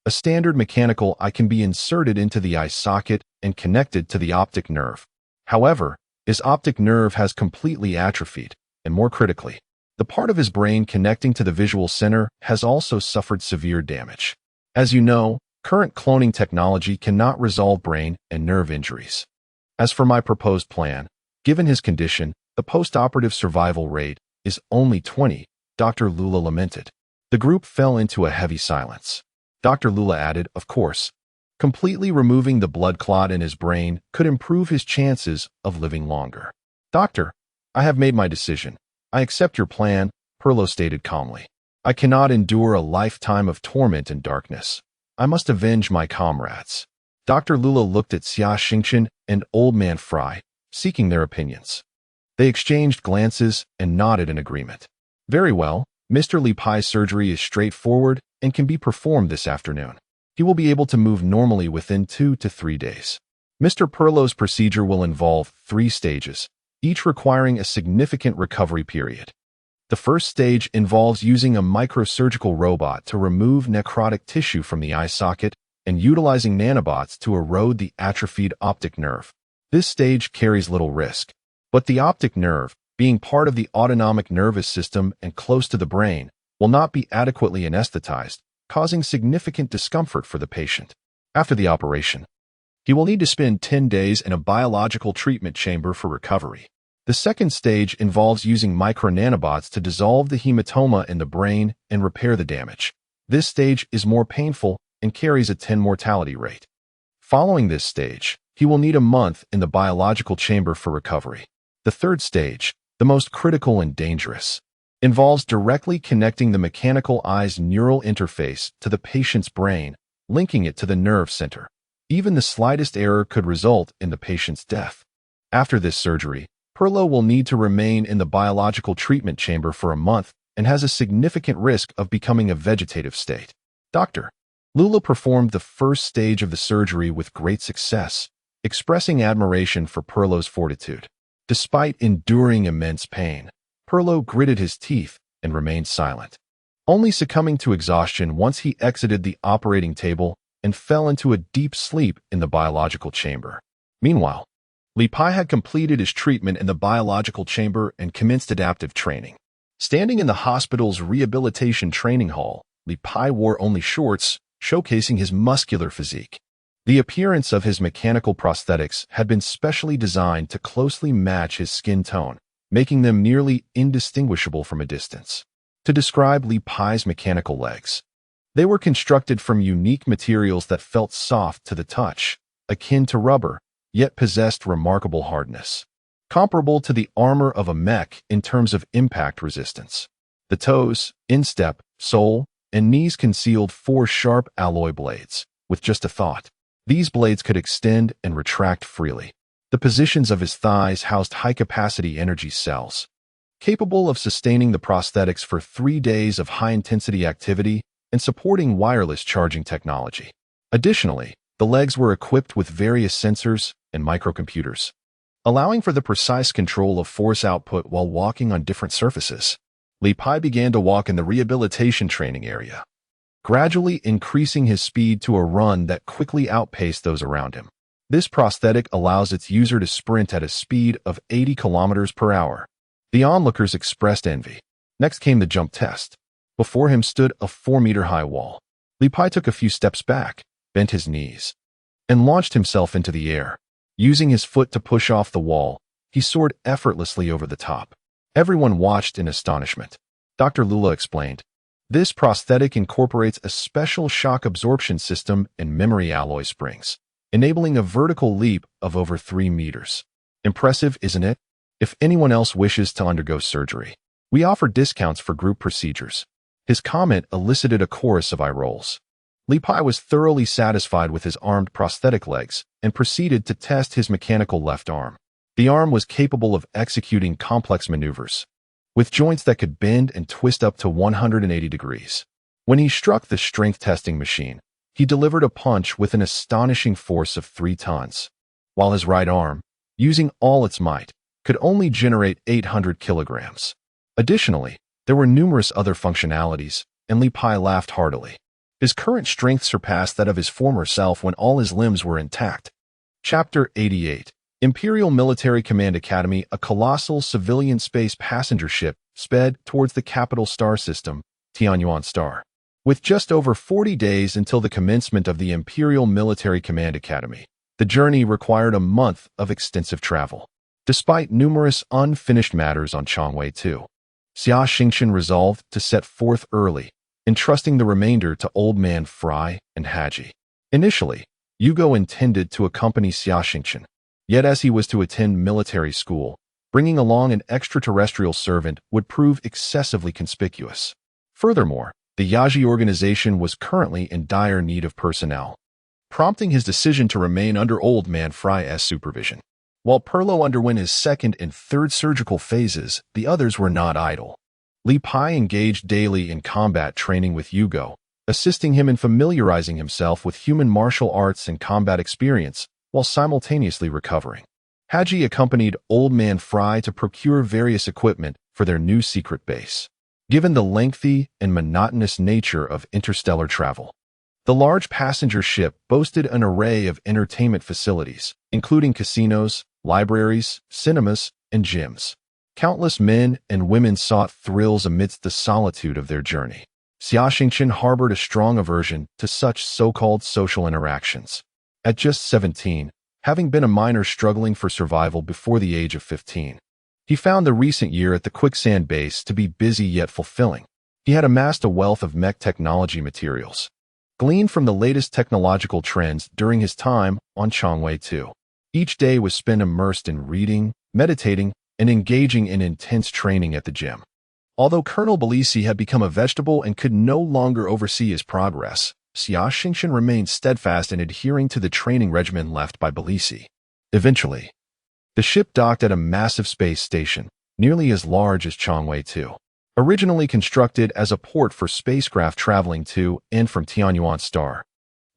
A standard mechanical eye can be inserted into the eye socket and connected to the optic nerve. However, his optic nerve has completely atrophied, and more critically, the part of his brain connecting to the visual center has also suffered severe damage. As you know, current cloning technology cannot resolve brain and nerve injuries. As for my proposed plan, given his condition, the post-operative survival rate is only 20, Dr. Lula lamented. The group fell into a heavy silence. Dr. Lula added, of course, completely removing the blood clot in his brain could improve his chances of living longer. Doctor, I have made my decision. I accept your plan, Perlo stated calmly. I cannot endure a lifetime of torment and darkness. I must avenge my comrades. Dr. Lula looked at Xia Xingchen and Old Man Fry, seeking their opinions. They exchanged glances and nodded in agreement. Very well, Mr. Li Pai's surgery is straightforward and can be performed this afternoon. He will be able to move normally within 2 to 3 days. Mr. Perlo's procedure will involve 3 stages, each requiring a significant recovery period. The first stage involves using a microsurgical robot to remove necrotic tissue from the eye socket and utilizing nanobots to erode the atrophied optic nerve. This stage carries little risk, but the optic nerve, being part of the autonomic nervous system and close to the brain, will not be adequately anesthetized, causing significant discomfort for the patient. After the operation, he will need to spend 10 days in a biological treatment chamber for recovery. The second stage involves using micronanobots to dissolve the hematoma in the brain and repair the damage. This stage is more painful and carries a 10 mortality rate. Following this stage, he will need a month in the biological chamber for recovery. The third stage, the most critical and dangerous, involves directly connecting the mechanical eye's neural interface to the patient's brain, linking it to the nerve center. Even the slightest error could result in the patient's death. After this surgery, Perlo will need to remain in the biological treatment chamber for a month and has a significant risk of becoming a vegetative state. Doctor, Lula performed the first stage of the surgery with great success, expressing admiration for Perlo's fortitude. Despite enduring immense pain, Perlo gritted his teeth and remained silent, only succumbing to exhaustion once he exited the operating table and fell into a deep sleep in the biological chamber. Meanwhile, Li Pai had completed his treatment in the biological chamber and commenced adaptive training. Standing in the hospital's rehabilitation training hall, Li Pai wore only shorts, showcasing his muscular physique. The appearance of his mechanical prosthetics had been specially designed to closely match his skin tone, making them nearly indistinguishable from a distance. To describe Li Pai's mechanical legs, they were constructed from unique materials that felt soft to the touch, akin to rubber, yet possessed remarkable hardness, comparable to the armor of a mech in terms of impact resistance. The toes, instep, sole, and knees concealed 4 sharp alloy blades. With just a thought, these blades could extend and retract freely. The positions of his thighs housed high-capacity energy cells, capable of sustaining the prosthetics for 3 days of high-intensity activity and supporting wireless charging technology. Additionally, the legs were equipped with various sensors and microcomputers, allowing for the precise control of force output while walking on different surfaces. Li Pai began to walk in the rehabilitation training area, gradually increasing his speed to a run that quickly outpaced those around him. This prosthetic allows its user to sprint at a speed of 80 kilometers per hour. The onlookers expressed envy. Next came the jump test. Before him stood a 4-meter-high wall. Li Pai took a few steps back, bent his knees, and launched himself into the air. Using his foot to push off the wall, he soared effortlessly over the top. Everyone watched in astonishment. Dr. Lula explained, "This prosthetic incorporates a special shock absorption system and memory alloy springs, enabling a vertical leap of over 3 meters. Impressive, isn't it? If anyone else wishes to undergo surgery, we offer discounts for group procedures." His comment elicited a chorus of eye rolls. Li Pai was thoroughly satisfied with his armed prosthetic legs and proceeded to test his mechanical left arm. The arm was capable of executing complex maneuvers, with joints that could bend and twist up to 180 degrees. When he struck the strength testing machine, he delivered a punch with an astonishing force of 3 tons, while his right arm, using all its might, could only generate 800 kilograms. Additionally, there were numerous other functionalities, and Li Pai laughed heartily. His current strength surpassed that of his former self when all his limbs were intact. Chapter 88. Imperial Military Command Academy, a colossal civilian space passenger ship, sped towards the capital star system, Tianyuan Star. With just over 40 days until the commencement of the Imperial Military Command Academy, the journey required a month of extensive travel. Despite numerous unfinished matters on Changwei 2, Xia Xingchen resolved to set forth early, entrusting the remainder to Old Man Fry and Haji. Initially, Yugo intended to accompany Xia Xingchen, yet as he was to attend military school, bringing along an extraterrestrial servant would prove excessively conspicuous. Furthermore, the Yaji organization was currently in dire need of personnel, prompting his decision to remain under Old Man Fry's supervision. While Perlo underwent his 2nd and 3rd surgical phases, the others were not idle. Li Pai engaged daily in combat training with Yugo, assisting him in familiarizing himself with human martial arts and combat experience, while simultaneously recovering. Haji accompanied Old Man Fry to procure various equipment for their new secret base. Given the lengthy and monotonous nature of interstellar travel, the large passenger ship boasted an array of entertainment facilities, including casinos, libraries, cinemas, and gyms. Countless men and women sought thrills amidst the solitude of their journey. Xia Xingchen harbored a strong aversion to such so-called social interactions. At just 17, having been a minor struggling for survival before the age of 15, he found the recent year at the quicksand base to be busy yet fulfilling. He had amassed a wealth of mech technology materials, gleaned from the latest technological trends during his time on Changwei 2. Each day was spent immersed in reading, meditating, and engaging in intense training at the gym. Although Colonel Belisi had become a vegetable and could no longer oversee his progress, Xia Xingchen remained steadfast in adhering to the training regimen left by Belisi. Eventually, the ship docked at a massive space station, nearly as large as Changwei 2. Originally constructed as a port for spacecraft traveling to and from Tianyuan Star,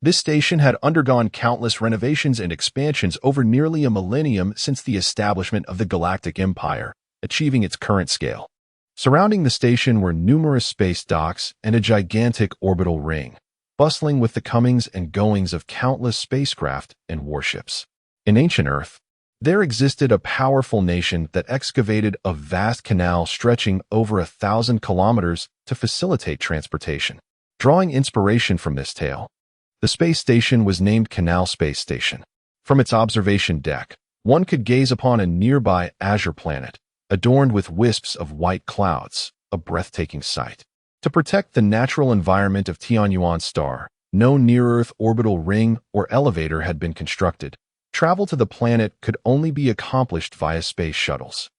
this station had undergone countless renovations and expansions over nearly a millennium since the establishment of the Galactic Empire, achieving its current scale. Surrounding the station were numerous space docks and a gigantic orbital ring, bustling with the comings and goings of countless spacecraft and warships. In ancient Earth, there existed a powerful nation that excavated a vast canal stretching over 1,000 kilometers to facilitate transportation. Drawing inspiration from this tale, the space station was named Canal Space Station. From its observation deck, one could gaze upon a nearby azure planet, adorned with wisps of white clouds, a breathtaking sight. To protect the natural environment of Tianyuan Star, no near-Earth orbital ring or elevator had been constructed. Travel to the planet could only be accomplished via space shuttles.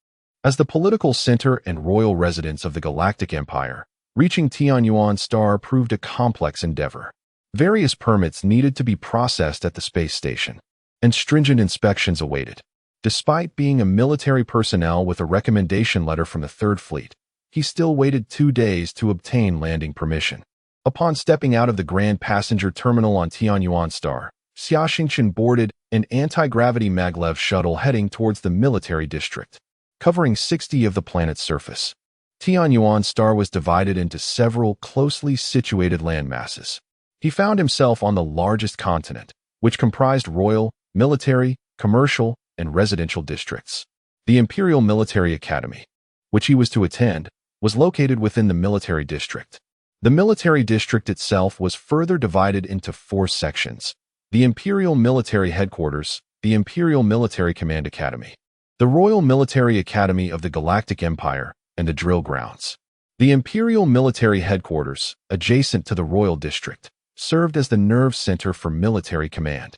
As the political center and royal residence of the Galactic Empire, reaching Tianyuan Star proved a complex endeavor. Various permits needed to be processed at the space station, and stringent inspections awaited. Despite being a military personnel with a recommendation letter from the Third Fleet, he still waited 2 days to obtain landing permission. Upon stepping out of the Grand Passenger Terminal on Tianyuan Star, Xia Xingchen boarded an anti-gravity maglev shuttle heading towards the military district, covering 60 of the planet's surface. Tianyuan Star was divided into several closely situated landmasses. He found himself on the largest continent, which comprised royal, military, commercial, and residential districts. The Imperial Military Academy, which he was to attend, was located within the military district. The military district itself was further divided into 4 sections: the Imperial Military Headquarters, the Imperial Military Command Academy, the Royal Military Academy of the Galactic Empire, and the Drill Grounds. The Imperial Military Headquarters, adjacent to the Royal District, served as the nerve center for military command.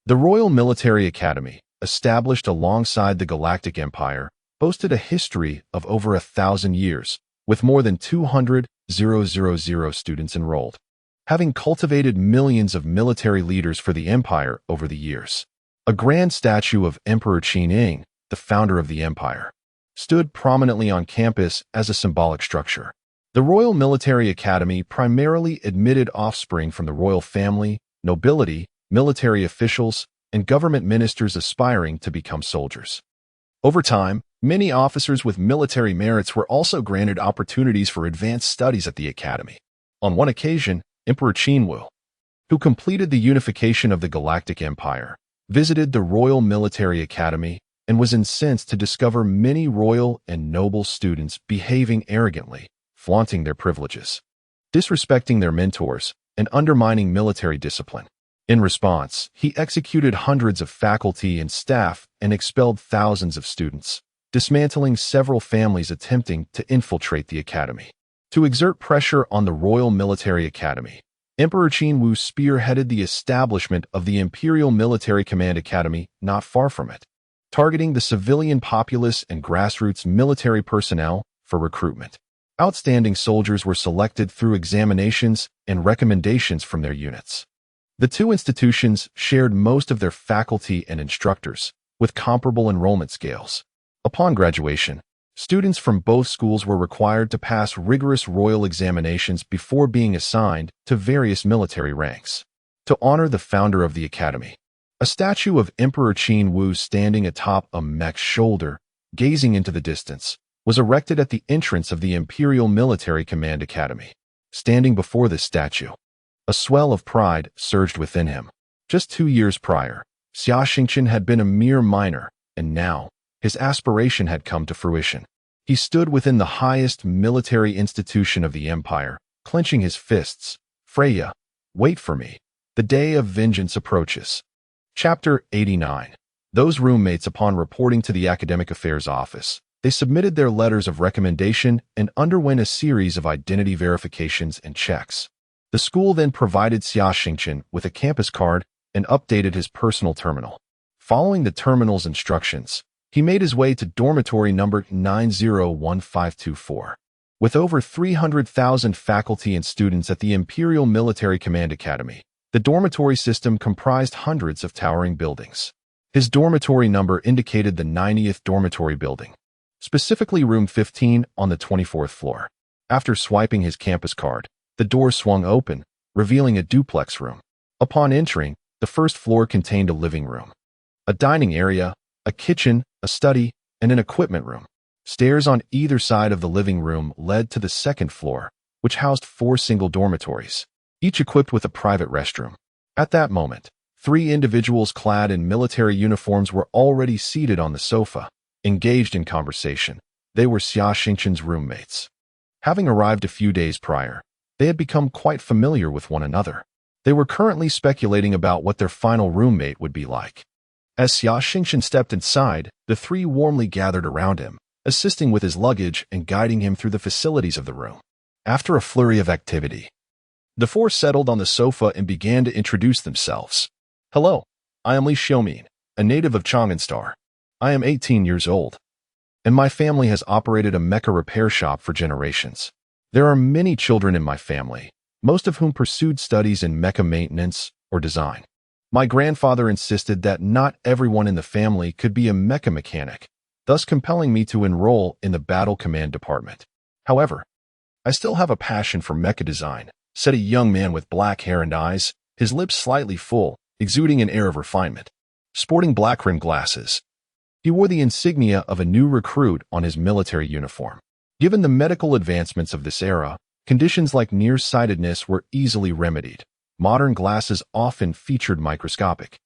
The Royal Military Academy, established alongside the Galactic Empire, boasted a history of over 1,000 years, with more than 200,000 students enrolled, having cultivated millions of military leaders for the Empire over the years. A grand statue of Emperor Qin, the founder of the Empire, stood prominently on campus as a symbolic structure. The Royal Military Academy primarily admitted offspring from the royal family, nobility, military officials, and government ministers aspiring to become soldiers. Over time, many officers with military merits were also granted opportunities for advanced studies at the academy. On one occasion, Emperor Qin, who completed the unification of the Galactic Empire, visited the Royal Military Academy and was incensed to discover many royal and noble students behaving arrogantly, flaunting their privileges, disrespecting their mentors, and undermining military discipline. In response, he executed hundreds of faculty and staff and expelled thousands of students, dismantling several families attempting to infiltrate the academy. To exert pressure on the Royal Military Academy, Emperor Qin spearheaded the establishment of the Imperial Military Command Academy not far from it, targeting the civilian populace and grassroots military personnel for recruitment. Outstanding soldiers were selected through examinations and recommendations from their units. The two institutions shared most of their faculty and instructors, with comparable enrollment scales. Upon graduation, students from both schools were required to pass rigorous royal examinations before being assigned to various military ranks. To honor the founder of the academy, a statue of Emperor Qin standing atop a Mech's shoulder, gazing into the distance, was erected at the entrance of the Imperial Military Command Academy. Standing before this statue, a swell of pride surged within him. Just 2 years prior, Xia Xingchen had been a mere minor, and now, his aspiration had come to fruition. He stood within the highest military institution of the empire, clenching his fists. Freya, wait for me. The day of vengeance approaches. Chapter 89. Those roommates, upon reporting to the Academic Affairs Office, they submitted their letters of recommendation and underwent a series of identity verifications and checks. The school then provided Xia Xingchen with a campus card and updated his personal terminal. Following the terminal's instructions, he made his way to dormitory number 901524. With over 300,000 faculty and students at the Imperial Military Command Academy, the dormitory system comprised hundreds of towering buildings. His dormitory number indicated the 90th dormitory building, specifically room 15 on the 24th floor. After swiping his campus card, the door swung open, revealing a duplex room. Upon entering, the first floor contained a living room, a dining area, a kitchen, a study, and an equipment room. Stairs on either side of the living room led to the second floor, which housed 4 single dormitories, each equipped with a private restroom. At that moment, 3 individuals clad in military uniforms were already seated on the sofa, engaged in conversation. They were Xia Xingchen's roommates. Having arrived a few days prior, they had become quite familiar with one another. They were currently speculating about what their final roommate would be like. As Xia Xingchen stepped inside, the 3 warmly gathered around him, assisting with his luggage and guiding him through the facilities of the room. After a flurry of activity, the 4 settled on the sofa and began to introduce themselves. Hello, I am Li Xiaomin, a native of Chang'an. I am 18 years old, and my family has operated a mecha repair shop for generations. There are many children in my family, most of whom pursued studies in mecha maintenance or design. My grandfather insisted that not everyone in the family could be a mecha mechanic, thus compelling me to enroll in the Battle Command Department. However, I still have a passion for mecha design, said a young man with black hair and eyes, his lips slightly full, exuding an air of refinement. Sporting black-rimmed glasses, he wore the insignia of a new recruit on his military uniform. Given the medical advancements of this era, conditions like nearsightedness were easily remedied. Modern glasses often featured microscopic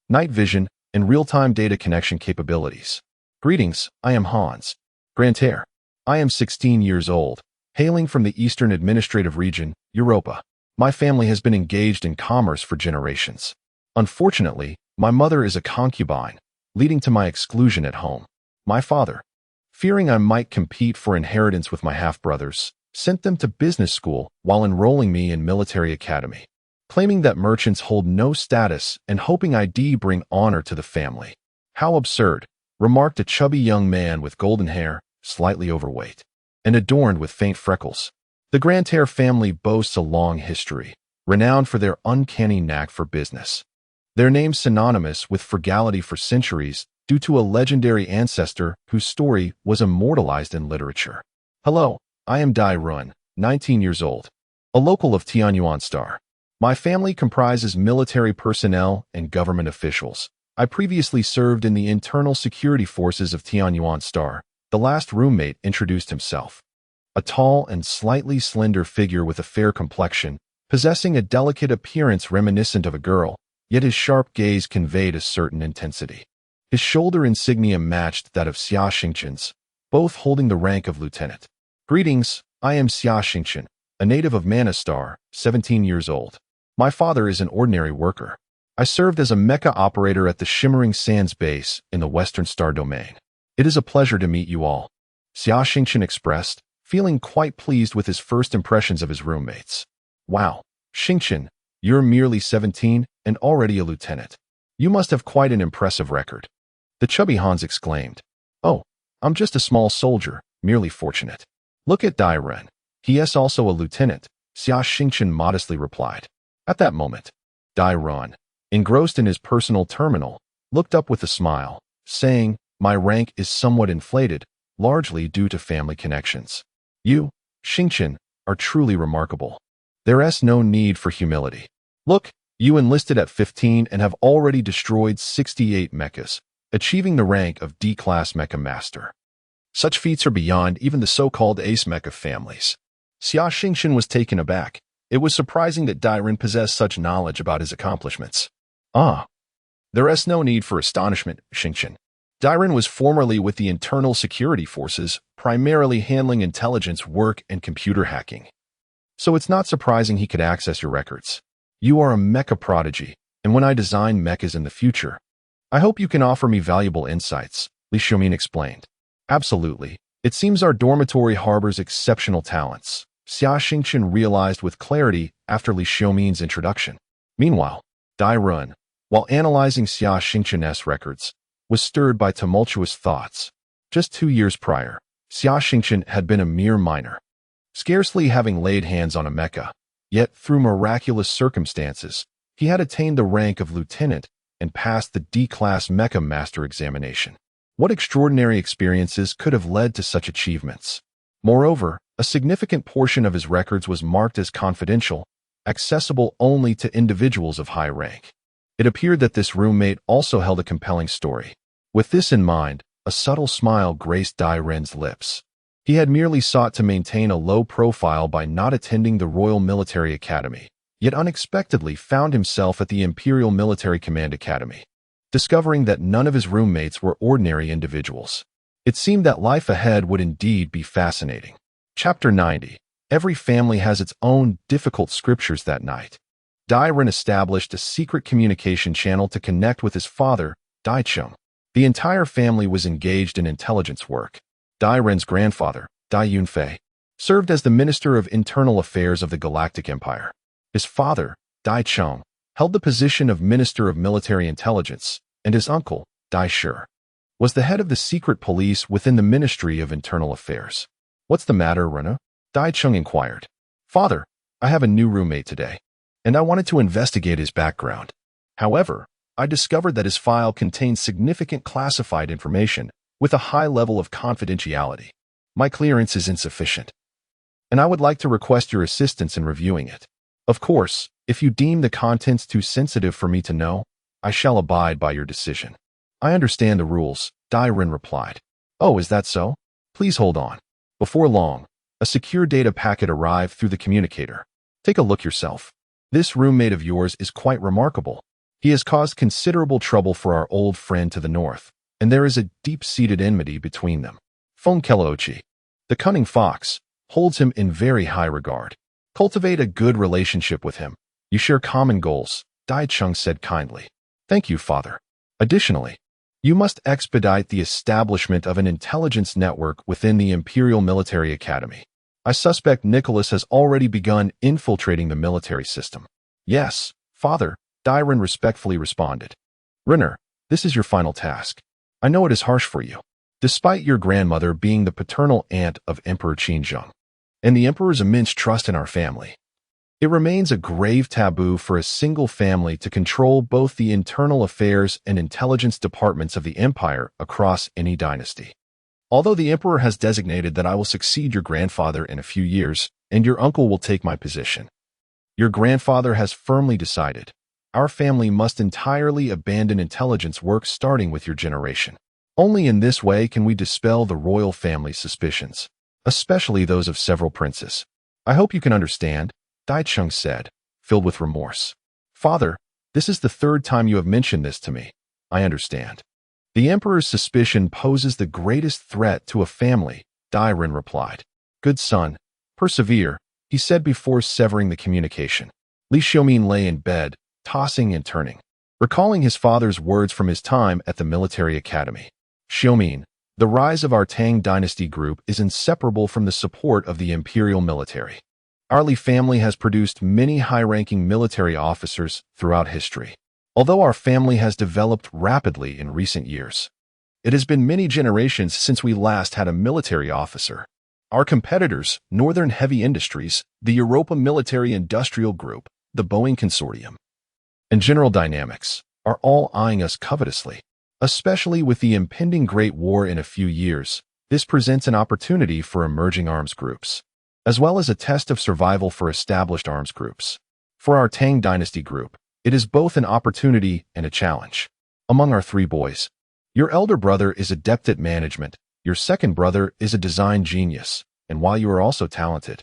night vision and real-time data connection capabilities. Greetings, I am Hans Grantaire. I am 16 years old, hailing from the Eastern Administrative Region, Europa. My family has been engaged in commerce for generations. Unfortunately, my mother is a concubine, leading to my exclusion at home. My father, fearing I might compete for inheritance with my half-brothers, sent them to business school while enrolling me in military academy, claiming that merchants hold no status and hoping I'd bring honor to the family. How absurd, remarked a chubby young man with golden hair, slightly overweight, and adorned with faint freckles. The Grantaire family boasts a long history, renowned for their uncanny knack for business. Their name synonymous with frugality for centuries due to a legendary ancestor whose story was immortalized in literature. Hello, I am Dai Run, 19 years old, a local of Tianyuan Star. My family comprises military personnel and government officials. I previously served in the internal security forces of Tianyuan Star. The last roommate introduced himself. A tall and slightly slender figure with a fair complexion, possessing a delicate appearance reminiscent of a girl, yet his sharp gaze conveyed a certain intensity. His shoulder insignia matched that of Xia Xingchen's, both holding the rank of lieutenant. Greetings, I am Xia Xingchen, a native of Mana Star, 17 years old. My father is an ordinary worker. I served as a mecha operator at the Shimmering Sands base in the Western Star Domain. It is a pleasure to meet you all, Xia Xingchen expressed, feeling quite pleased with his first impressions of his roommates. Wow, Xingchen, you're merely 17 and already a lieutenant. You must have quite an impressive record. The chubby Hans exclaimed. Oh, I'm just a small soldier, merely fortunate. Look at Dai Ren. He is also a lieutenant, Xia Xingchen modestly replied. At that moment, Dai Ren, engrossed in his personal terminal, looked up with a smile, saying, my rank is somewhat inflated, largely due to family connections. You, Xingchen, are truly remarkable. There is no need for humility. Look, you enlisted at 15 and have already destroyed 68 mechas, achieving the rank of D-class mecha master. Such feats are beyond even the so-called ace mecha families. Xia Xingchen was taken aback. It was surprising that Dairen possessed such knowledge about his accomplishments. Ah, there is no need for astonishment, Xingchen. Dairen was formerly with the internal security forces, primarily handling intelligence work and computer hacking. So it's not surprising he could access your records. You are a mecha prodigy, and when I design mechas in the future, I hope you can offer me valuable insights, Li Xiaomin explained. Absolutely. It seems our dormitory harbors exceptional talents, Xia Xingchen realized with clarity after Li Xiaomin's introduction. Meanwhile, Dai Run, while analyzing Xia Xingchen's records, was stirred by tumultuous thoughts. Just 2 years prior, Xia Xingchen had been a mere minor, scarcely having laid hands on a mecha, yet through miraculous circumstances, he had attained the rank of lieutenant and passed the D-class mecha master examination. What extraordinary experiences could have led to such achievements? Moreover, A significant portion of his records was marked as confidential, accessible only to individuals of high rank. It appeared that this roommate also held a compelling story. With this in mind, a subtle smile graced Dai Ren's lips. He had merely sought to maintain a low profile by not attending the Royal Military Academy, yet unexpectedly found himself at the Imperial Military Command Academy, discovering that none of his roommates were ordinary individuals. It seemed that life ahead would indeed be fascinating. Chapter 90. Every family has its own difficult scriptures that night. Dai Ren established a secret communication channel to connect with his father, Dai Chung. The entire family was engaged in intelligence work. Dai Ren's grandfather, Dai Yunfei, served as the Minister of Internal Affairs of the Galactic Empire. His father, Dai Chung, held the position of Minister of Military Intelligence, and his uncle, Dai Shi, was the head of the secret police within the Ministry of Internal Affairs. "What's the matter, Rena?" Dai Chung inquired. "Father, I have a new roommate today, and I wanted to investigate his background. However, I discovered that his file contains significant classified information with a high level of confidentiality. My clearance is insufficient, and I would like to request your assistance in reviewing it. Of course, if you deem the contents too sensitive for me to know, I shall abide by your decision." "I understand the rules," Dai Ren replied. "Oh, is that so? Please hold on." Before long, a secure data packet arrived through the communicator. "Take a look yourself. This roommate of yours is quite remarkable. He has caused considerable trouble for our old friend to the north, and there is a deep-seated enmity between them. Feng Kelochi, the cunning fox, holds him in very high regard. Cultivate a good relationship with him. You share common goals," Dai Chung said kindly. "Thank you, father. Additionally, you must expedite the establishment of an intelligence network within the Imperial Military Academy. I suspect Nicholas has already begun infiltrating the military system." "Yes, father," Dai Ren respectfully responded. "Renner, this is your final task. I know it is harsh for you, despite your grandmother being the paternal aunt of Emperor Qinzheng, and the Emperor's immense trust in our family. It remains a grave taboo for a single family to control both the internal affairs and intelligence departments of the empire across any dynasty. Although the Emperor has designated that I will succeed your grandfather in a few years, and your uncle will take my position, your grandfather has firmly decided our family must entirely abandon intelligence work starting with your generation. Only in this way can we dispel the royal family's suspicions, especially those of several princes. I hope you can understand," Dai Chung said, filled with remorse. "Father, this is the third time you have mentioned this to me. I understand. The Emperor's suspicion poses the greatest threat to a family," Dai Ren replied. "Good son, persevere," he said before severing the communication. Li Xiaomin lay in bed, tossing and turning, recalling his father's words from his time at the military academy. "Xiaomin, the rise of our Tang dynasty group is inseparable from the support of the imperial military. Our Li family has produced many high-ranking military officers throughout history. Although our family has developed rapidly in recent years, it has been many generations since we last had a military officer. Our competitors, Northern Heavy Industries, the Europa Military Industrial Group, the Boeing Consortium, and General Dynamics, are all eyeing us covetously. Especially with the impending Great War in a few years, this presents an opportunity for emerging arms groups, as well as a test of survival for established arms groups. For our Tang Dynasty group, it is both an opportunity and a challenge. Among our three boys, your elder brother is adept at management, your second brother is a design genius, and while you are also talented,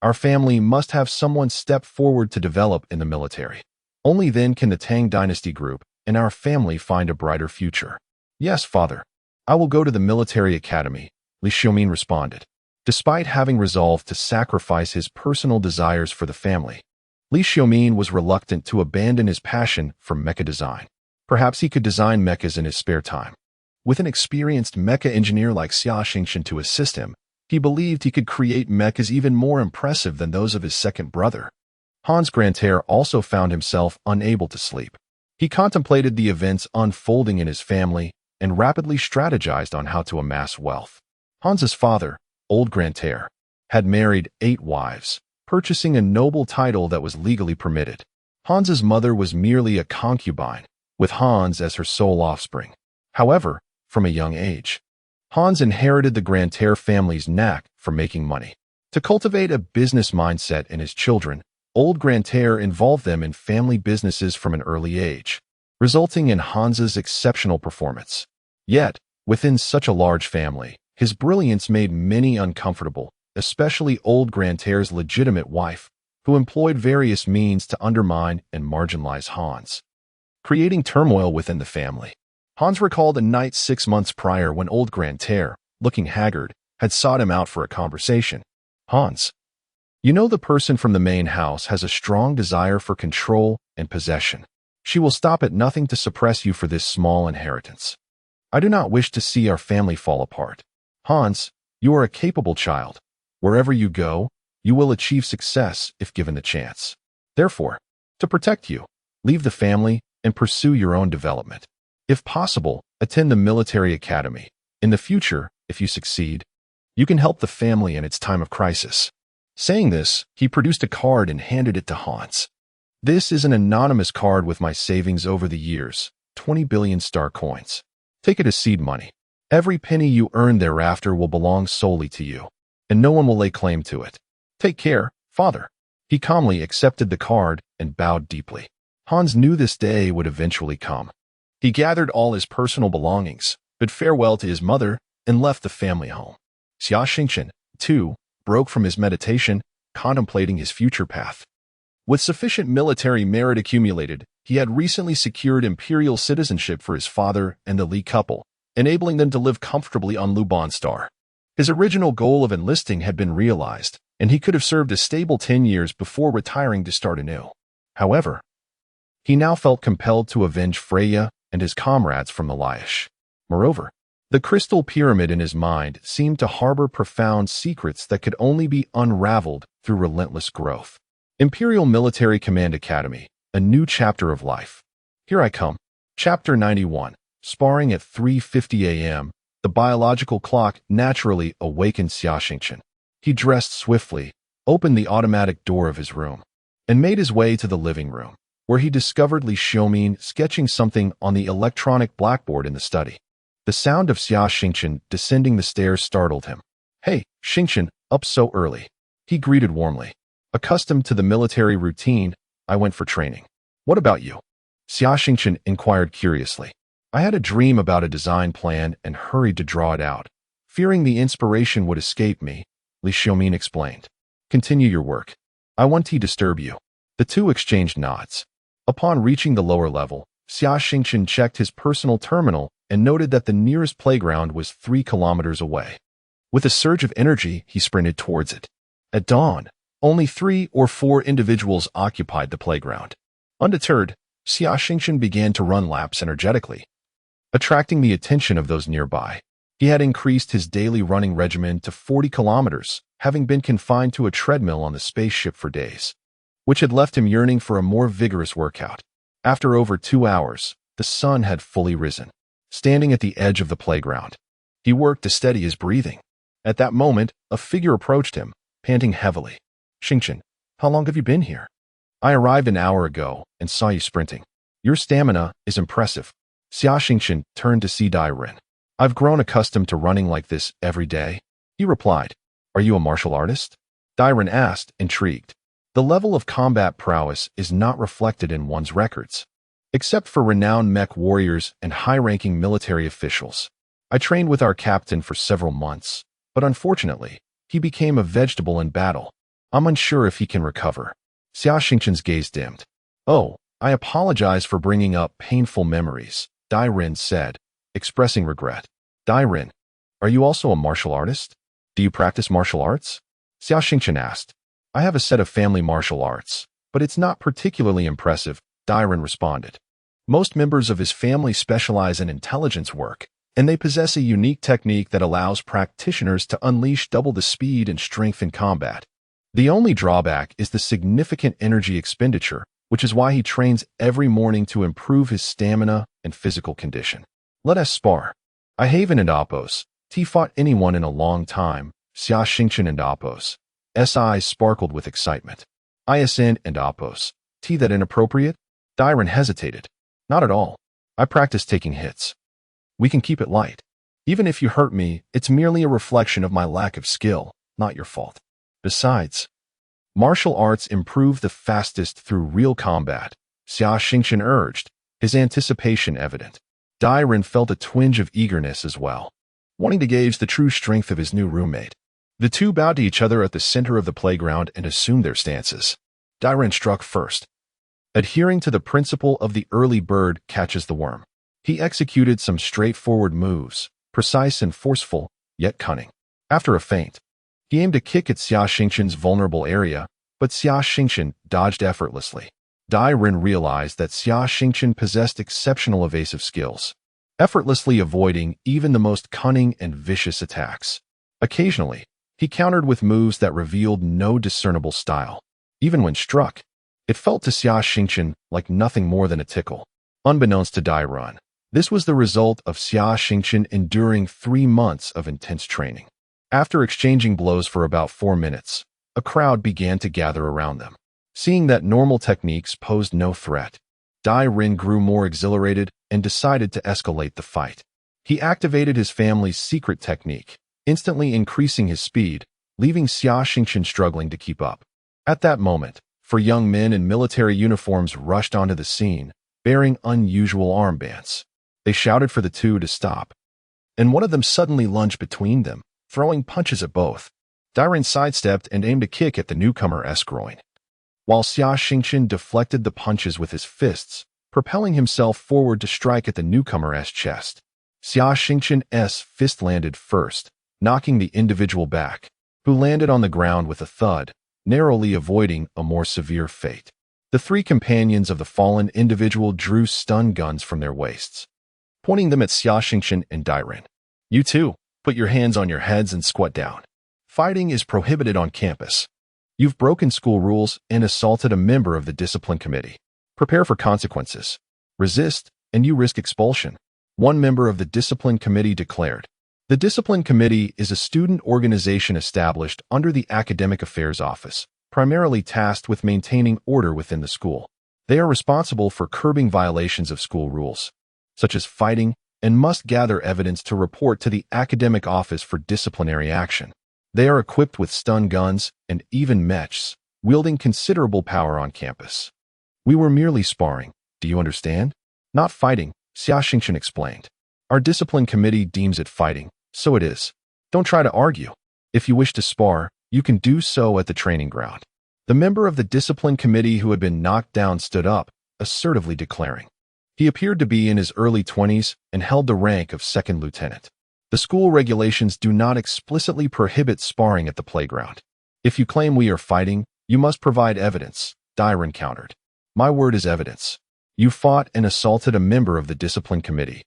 our family must have someone step forward to develop in the military. Only then can the Tang Dynasty group and our family find a brighter future." "Yes, father. I will go to the military academy," Li Xiaomin responded. Despite having resolved to sacrifice his personal desires for the family, Li Xiaomin was reluctant to abandon his passion for mecha design. Perhaps he could design mechas in his spare time. With an experienced mecha engineer like Xia Xingchen to assist him, he believed he could create mechas even more impressive than those of his second brother. Hans Grantaire also found himself unable to sleep. He contemplated the events unfolding in his family and rapidly strategized on how to amass wealth. Hans's father, old Grantaire, had married 8 wives, purchasing a noble title that was legally permitted. Hans's mother was merely a concubine, with Hans as her sole offspring. However, from a young age, Hans inherited the Grantaire family's knack for making money. To cultivate a business mindset in his children, old Grantaire involved them in family businesses from an early age, resulting in Hans's exceptional performance. Yet, within such a large family, his brilliance made many uncomfortable, especially old Grantaire's legitimate wife, who employed various means to undermine and marginalize Hans, creating turmoil within the family. Hans recalled a night 6 months prior when old Grantaire, looking haggard, had sought him out for a conversation. Hans, you know the person from the main house has a strong desire for control and possession. She will stop at nothing to suppress you for this small inheritance. I do not wish to see our family fall apart. Hans, you are a capable child. Wherever you go, you will achieve success if given the chance. Therefore, to protect you, leave the family and pursue your own development. If possible, attend the military academy. In the future, if you succeed, you can help the family in its time of crisis. Saying this, he produced a card and handed it to Hans. This is an anonymous card with my savings over the years, 20 billion star coins. Take it as seed money. Every penny you earn thereafter will belong solely to you, and no one will lay claim to it. Take care, father. He calmly accepted the card and bowed deeply. Hans knew this day would eventually come. He gathered all his personal belongings, bid farewell to his mother, and left the family home. Xia Xingchen, too, broke from his meditation, contemplating his future path. With sufficient military merit accumulated, he had recently secured imperial citizenship for his father and the Li couple, enabling them to live comfortably on Luban Star. His original goal of enlisting had been realized, and he could have served a stable 10 years before retiring to start anew. However, he now felt compelled to avenge Freya and his comrades from the Laish. Moreover, the crystal pyramid in his mind seemed to harbor profound secrets that could only be unraveled through relentless growth. Imperial Military Command Academy, a new chapter of life. Here I come. Chapter 91. Sparring at 3:50 a.m., the biological clock naturally awakened Xia Xingchen. He dressed swiftly, opened the automatic door of his room, and made his way to the living room, where he discovered Li Xiaomin sketching something on the electronic blackboard in the study. The sound of Xia Xingchen descending the stairs startled him. "Hey, Xingchen, up so early," he greeted warmly. "Accustomed to the military routine, I went for training. What about you?" Xia Xingchen inquired curiously. "I had a dream about a design plan and hurried to draw it out. Fearing the inspiration would escape me," Li Xiaomin explained. "Continue your work. I won't disturb you." The two exchanged nods. Upon reaching the lower level, Xia Xingchen checked his personal terminal and noted that the nearest playground was 3 kilometers away. With a surge of energy, he sprinted towards it. At dawn, only 3 or 4 individuals occupied the playground. Undeterred, Xia Xingchen began to run laps energetically, attracting the attention of those nearby. He had increased his daily running regimen to 40 kilometers, having been confined to a treadmill on the spaceship for days, which had left him yearning for a more vigorous workout. After over 2 hours, the sun had fully risen. Standing at the edge of the playground, he worked to steady his breathing. At that moment, a figure approached him, panting heavily. "Xingchen, how long have you been here?" "I arrived an hour ago and saw you sprinting. Your stamina is impressive." Xia Xingchen turned to see Dairen. "I've grown accustomed to running like this every day," he replied. "Are you a martial artist?" Dairen asked, intrigued. The level of combat prowess is not reflected in one's records, except for renowned Mech warriors and high-ranking military officials. "I trained with our captain for several months, but unfortunately, he became a vegetable in battle. I'm unsure if he can recover." Xia Xingchen's gaze dimmed. "Oh, I apologize for bringing up painful memories," Dairen said, expressing regret. "Dairen, are you also a martial artist? Do you practice martial arts?" Xia Xingchen asked. "I have a set of family martial arts, but it's not particularly impressive," Dairen responded. "Most members of his family specialize in intelligence work, and they possess a unique technique that allows practitioners to unleash double the speed and strength in combat. The only drawback is the significant energy expenditure, which is why he trains every morning to improve his stamina and physical condition. Let us spar." "I haven't and Oppos. T fought anyone in a long time," Xia Xingchen and Oppos. S eyes sparkled with excitement. "ISN and Oppos. T that inappropriate?" Dairen hesitated. "Not at all. I practice taking hits. We can keep it light. Even if you hurt me, it's merely a reflection of my lack of skill, not your fault." Besides, martial arts improve the fastest through real combat, Xia Xingchen urged, his anticipation evident. Dai Ren felt a twinge of eagerness as well, wanting to gauge the true strength of his new roommate. The two bowed to each other at the center of the playground and assumed their stances. Dai Ren struck first, adhering to the principle of the early bird catches the worm. He executed some straightforward moves, precise and forceful, yet cunning. After a feint, he aimed a kick at Xia Xingchen's vulnerable area, but Xia Xingchen dodged effortlessly. Dai Ren realized that Xia Xingchen possessed exceptional evasive skills, effortlessly avoiding even the most cunning and vicious attacks. Occasionally, he countered with moves that revealed no discernible style. Even when struck, it felt to Xia Xingchen like nothing more than a tickle. Unbeknownst to Dai Ren, this was the result of Xia Xingchen enduring 3 months of intense training. After exchanging blows for about 4 minutes, a crowd began to gather around them. Seeing that normal techniques posed no threat, Dai Ren grew more exhilarated and decided to escalate the fight. He activated his family's secret technique, instantly increasing his speed, leaving Xia Xingchen struggling to keep up. At that moment, 4 young men in military uniforms rushed onto the scene, bearing unusual armbands. They shouted for the two to stop, and one of them suddenly lunged between them, throwing punches at both. Dai Ren sidestepped and aimed a kick at the newcomer's groin, while Xia Xingchen deflected the punches with his fists, propelling himself forward to strike at the newcomer's chest. Xia Xingchen's fist landed first, knocking the individual back, who landed on the ground with a thud, narrowly avoiding a more severe fate. The 3 companions of the fallen individual drew stun guns from their waists, pointing them at Xia Xingchen and Dai Ren. "You two, put your hands on your heads and squat down. Fighting is prohibited on campus. You've broken school rules and assaulted a member of the discipline committee. Prepare for consequences. Resist, and you risk expulsion," one member of the discipline committee declared. The discipline committee is a student organization established under the Academic Affairs Office, primarily tasked with maintaining order within the school. They are responsible for curbing violations of school rules, such as fighting, and must gather evidence to report to the academic office for disciplinary action. They are equipped with stun guns and even mechs, wielding considerable power on campus. "We were merely sparring, do you understand? Not fighting," Xia Xingchen explained. "Our discipline committee deems it fighting, so it is. Don't try to argue. If you wish to spar, you can do so at the training ground." The member of the discipline committee who had been knocked down stood up, assertively declaring. He appeared to be in his early 20s and held the rank of 2nd lieutenant. "The school regulations do not explicitly prohibit sparring at the playground. If you claim we are fighting, you must provide evidence," Dai Ren countered. "My word is evidence. You fought and assaulted a member of the discipline committee,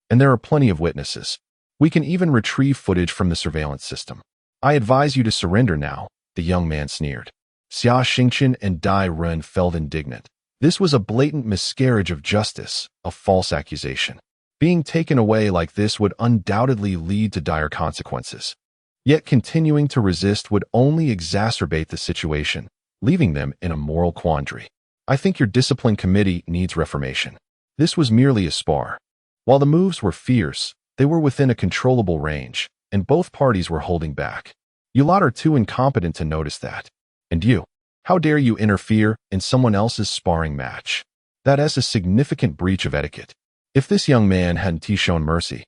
and there are plenty of witnesses. We can even retrieve footage from the surveillance system. I advise you to surrender now," the young man sneered. Xia Xingchen and Dai Ren felt indignant. This was a blatant miscarriage of justice, a false accusation. Being taken away like this would undoubtedly lead to dire consequences. Yet continuing to resist would only exacerbate the situation, leaving them in a moral quandary. "I think your discipline committee needs reformation. This was merely a spar." While the moves were fierce, they were within a controllable range, and both parties were holding back. "You lot are too incompetent to notice that. And you, how dare you interfere in someone else's sparring match? That is a significant breach of etiquette. If this young man hadn't shown mercy,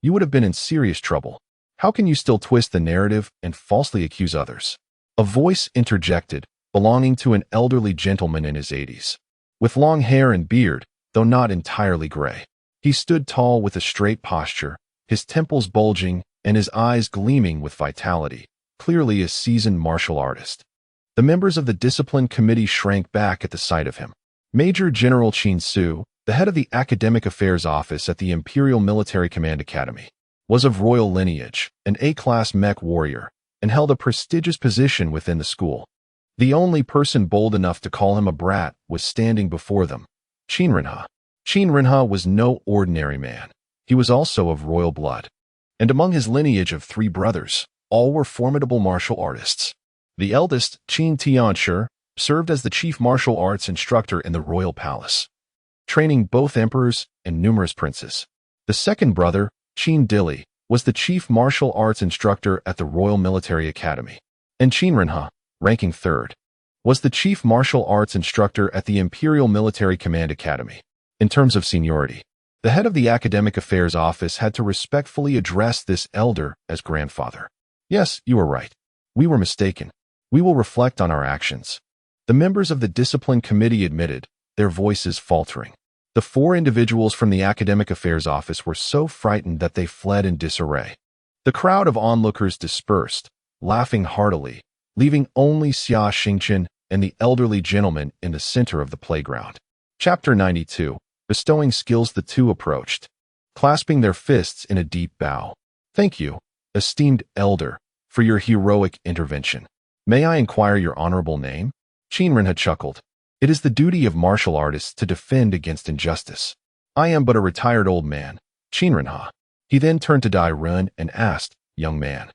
you would have been in serious trouble. How can you still twist the narrative and falsely accuse others?" A voice interjected, belonging to an elderly gentleman in his 80s. With long hair and beard, though not entirely gray. He stood tall with a straight posture, his temples bulging and his eyes gleaming with vitality, clearly a seasoned martial artist. The members of the discipline committee shrank back at the sight of him. Major General Qin Su, the head of the Academic Affairs Office at the Imperial Military Command Academy, was of royal lineage, an A-class Mech warrior, and held a prestigious position within the school. The only person bold enough to call him a brat was standing before them, Qin Renhe. Qin Renhe was no ordinary man. He was also of royal blood, and among his lineage of 3 brothers, all were formidable martial artists. The eldest, Qin Tianshi, served as the chief martial arts instructor in the royal palace, training both emperors and numerous princes. The second brother, Qin Dili, was the chief martial arts instructor at the Royal Military Academy, and Qin Renhe, ranking third, was the chief martial arts instructor at the Imperial Military Command Academy. In terms of seniority, the head of the Academic Affairs Office had to respectfully address this elder as grandfather. Yes, you were right. We were mistaken. We will reflect on our actions. The members of the Discipline Committee admitted, their voices faltering. The 4 individuals from the Academic Affairs Office were so frightened that they fled in disarray. The crowd of onlookers dispersed, laughing heartily, leaving only Xia Xingchen and the elderly gentleman in the center of the playground. Chapter 92. Bestowing skills. The two approached, clasping their fists in a deep bow. Thank you, esteemed elder, for your heroic intervention. May I inquire your honorable name? Qin Renhe chuckled. It is the duty of martial artists to defend against injustice. I am but a retired old man, Qin Renhe. He then turned to Dai Ren and asked, young man,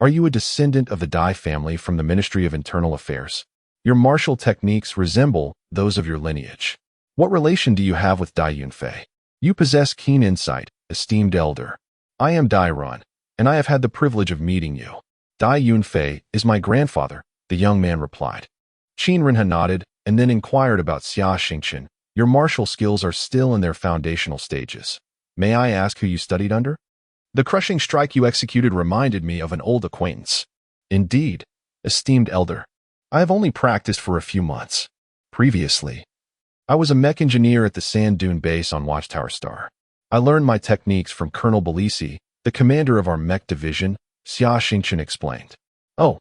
are you a descendant of the Dai family from the Ministry of Internal Affairs? Your martial techniques resemble those of your lineage. What relation do you have with Dai Yunfei? You possess keen insight, esteemed elder. I am Dai Ren, and I have had the privilege of meeting you. Dai Yunfei is my grandfather, the young man replied. Qin Renhe nodded and then inquired about Xia Xingchen. Your martial skills are still in their foundational stages. May I ask who you studied under? The crushing strike you executed reminded me of an old acquaintance. Indeed, esteemed elder. I have only practiced for a few months. Previously, I was a mech engineer at the Sand Dune base on Watchtower Star. I learned my techniques from Colonel Belisi, the commander of our mech division, Xia Xingchen explained. Oh,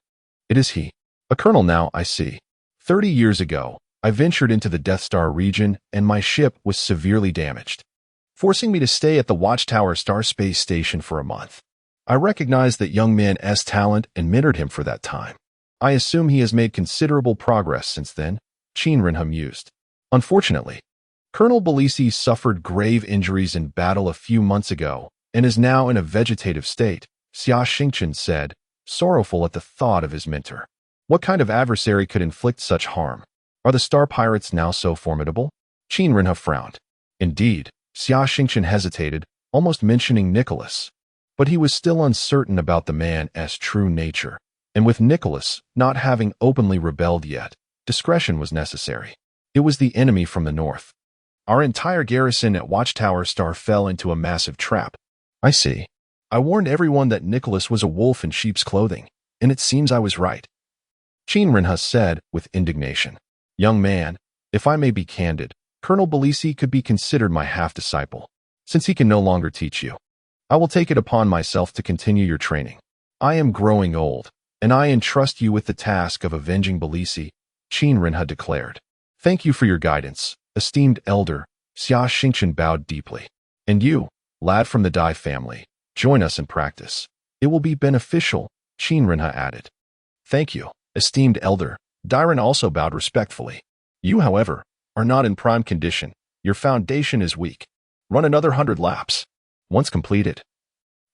it is he. A colonel now, I see. 30 years ago, I ventured into the Death Star region and my ship was severely damaged, forcing me to stay at the Watchtower Star space station for a month. I recognized that young man's talent and mentored him for that time. I assume he has made considerable progress since then, Qin Renhe mused. Unfortunately, Colonel Belisi suffered grave injuries in battle a few months ago and is now in a vegetative state, Xia Xingchen said, sorrowful at the thought of his mentor. What kind of adversary could inflict such harm? Are the Star Pirates now so formidable? Qin Renhe frowned. Indeed, Xia Xingchen hesitated, almost mentioning Nicholas. But he was still uncertain about the man's true nature, and with Nicholas not having openly rebelled yet, discretion was necessary. It was the enemy from the north. Our entire garrison at Watchtower Star fell into a massive trap. I see. I warned everyone that Nicholas was a wolf in sheep's clothing, and it seems I was right. Qin Renhe said with indignation. Young man, if I may be candid, Colonel Belisi could be considered my half-disciple, since he can no longer teach you. I will take it upon myself to continue your training. I am growing old, and I entrust you with the task of avenging Belisi, Qin Renhe declared. Thank you for your guidance, esteemed elder, Xia Xingchen bowed deeply. And you, lad from the Dai family, join us in practice. It will be beneficial, Qin Renhe added. Thank you, esteemed elder. Dai Ren also bowed respectfully. You, however, are not in prime condition. Your foundation is weak. Run another 100 laps. Once completed,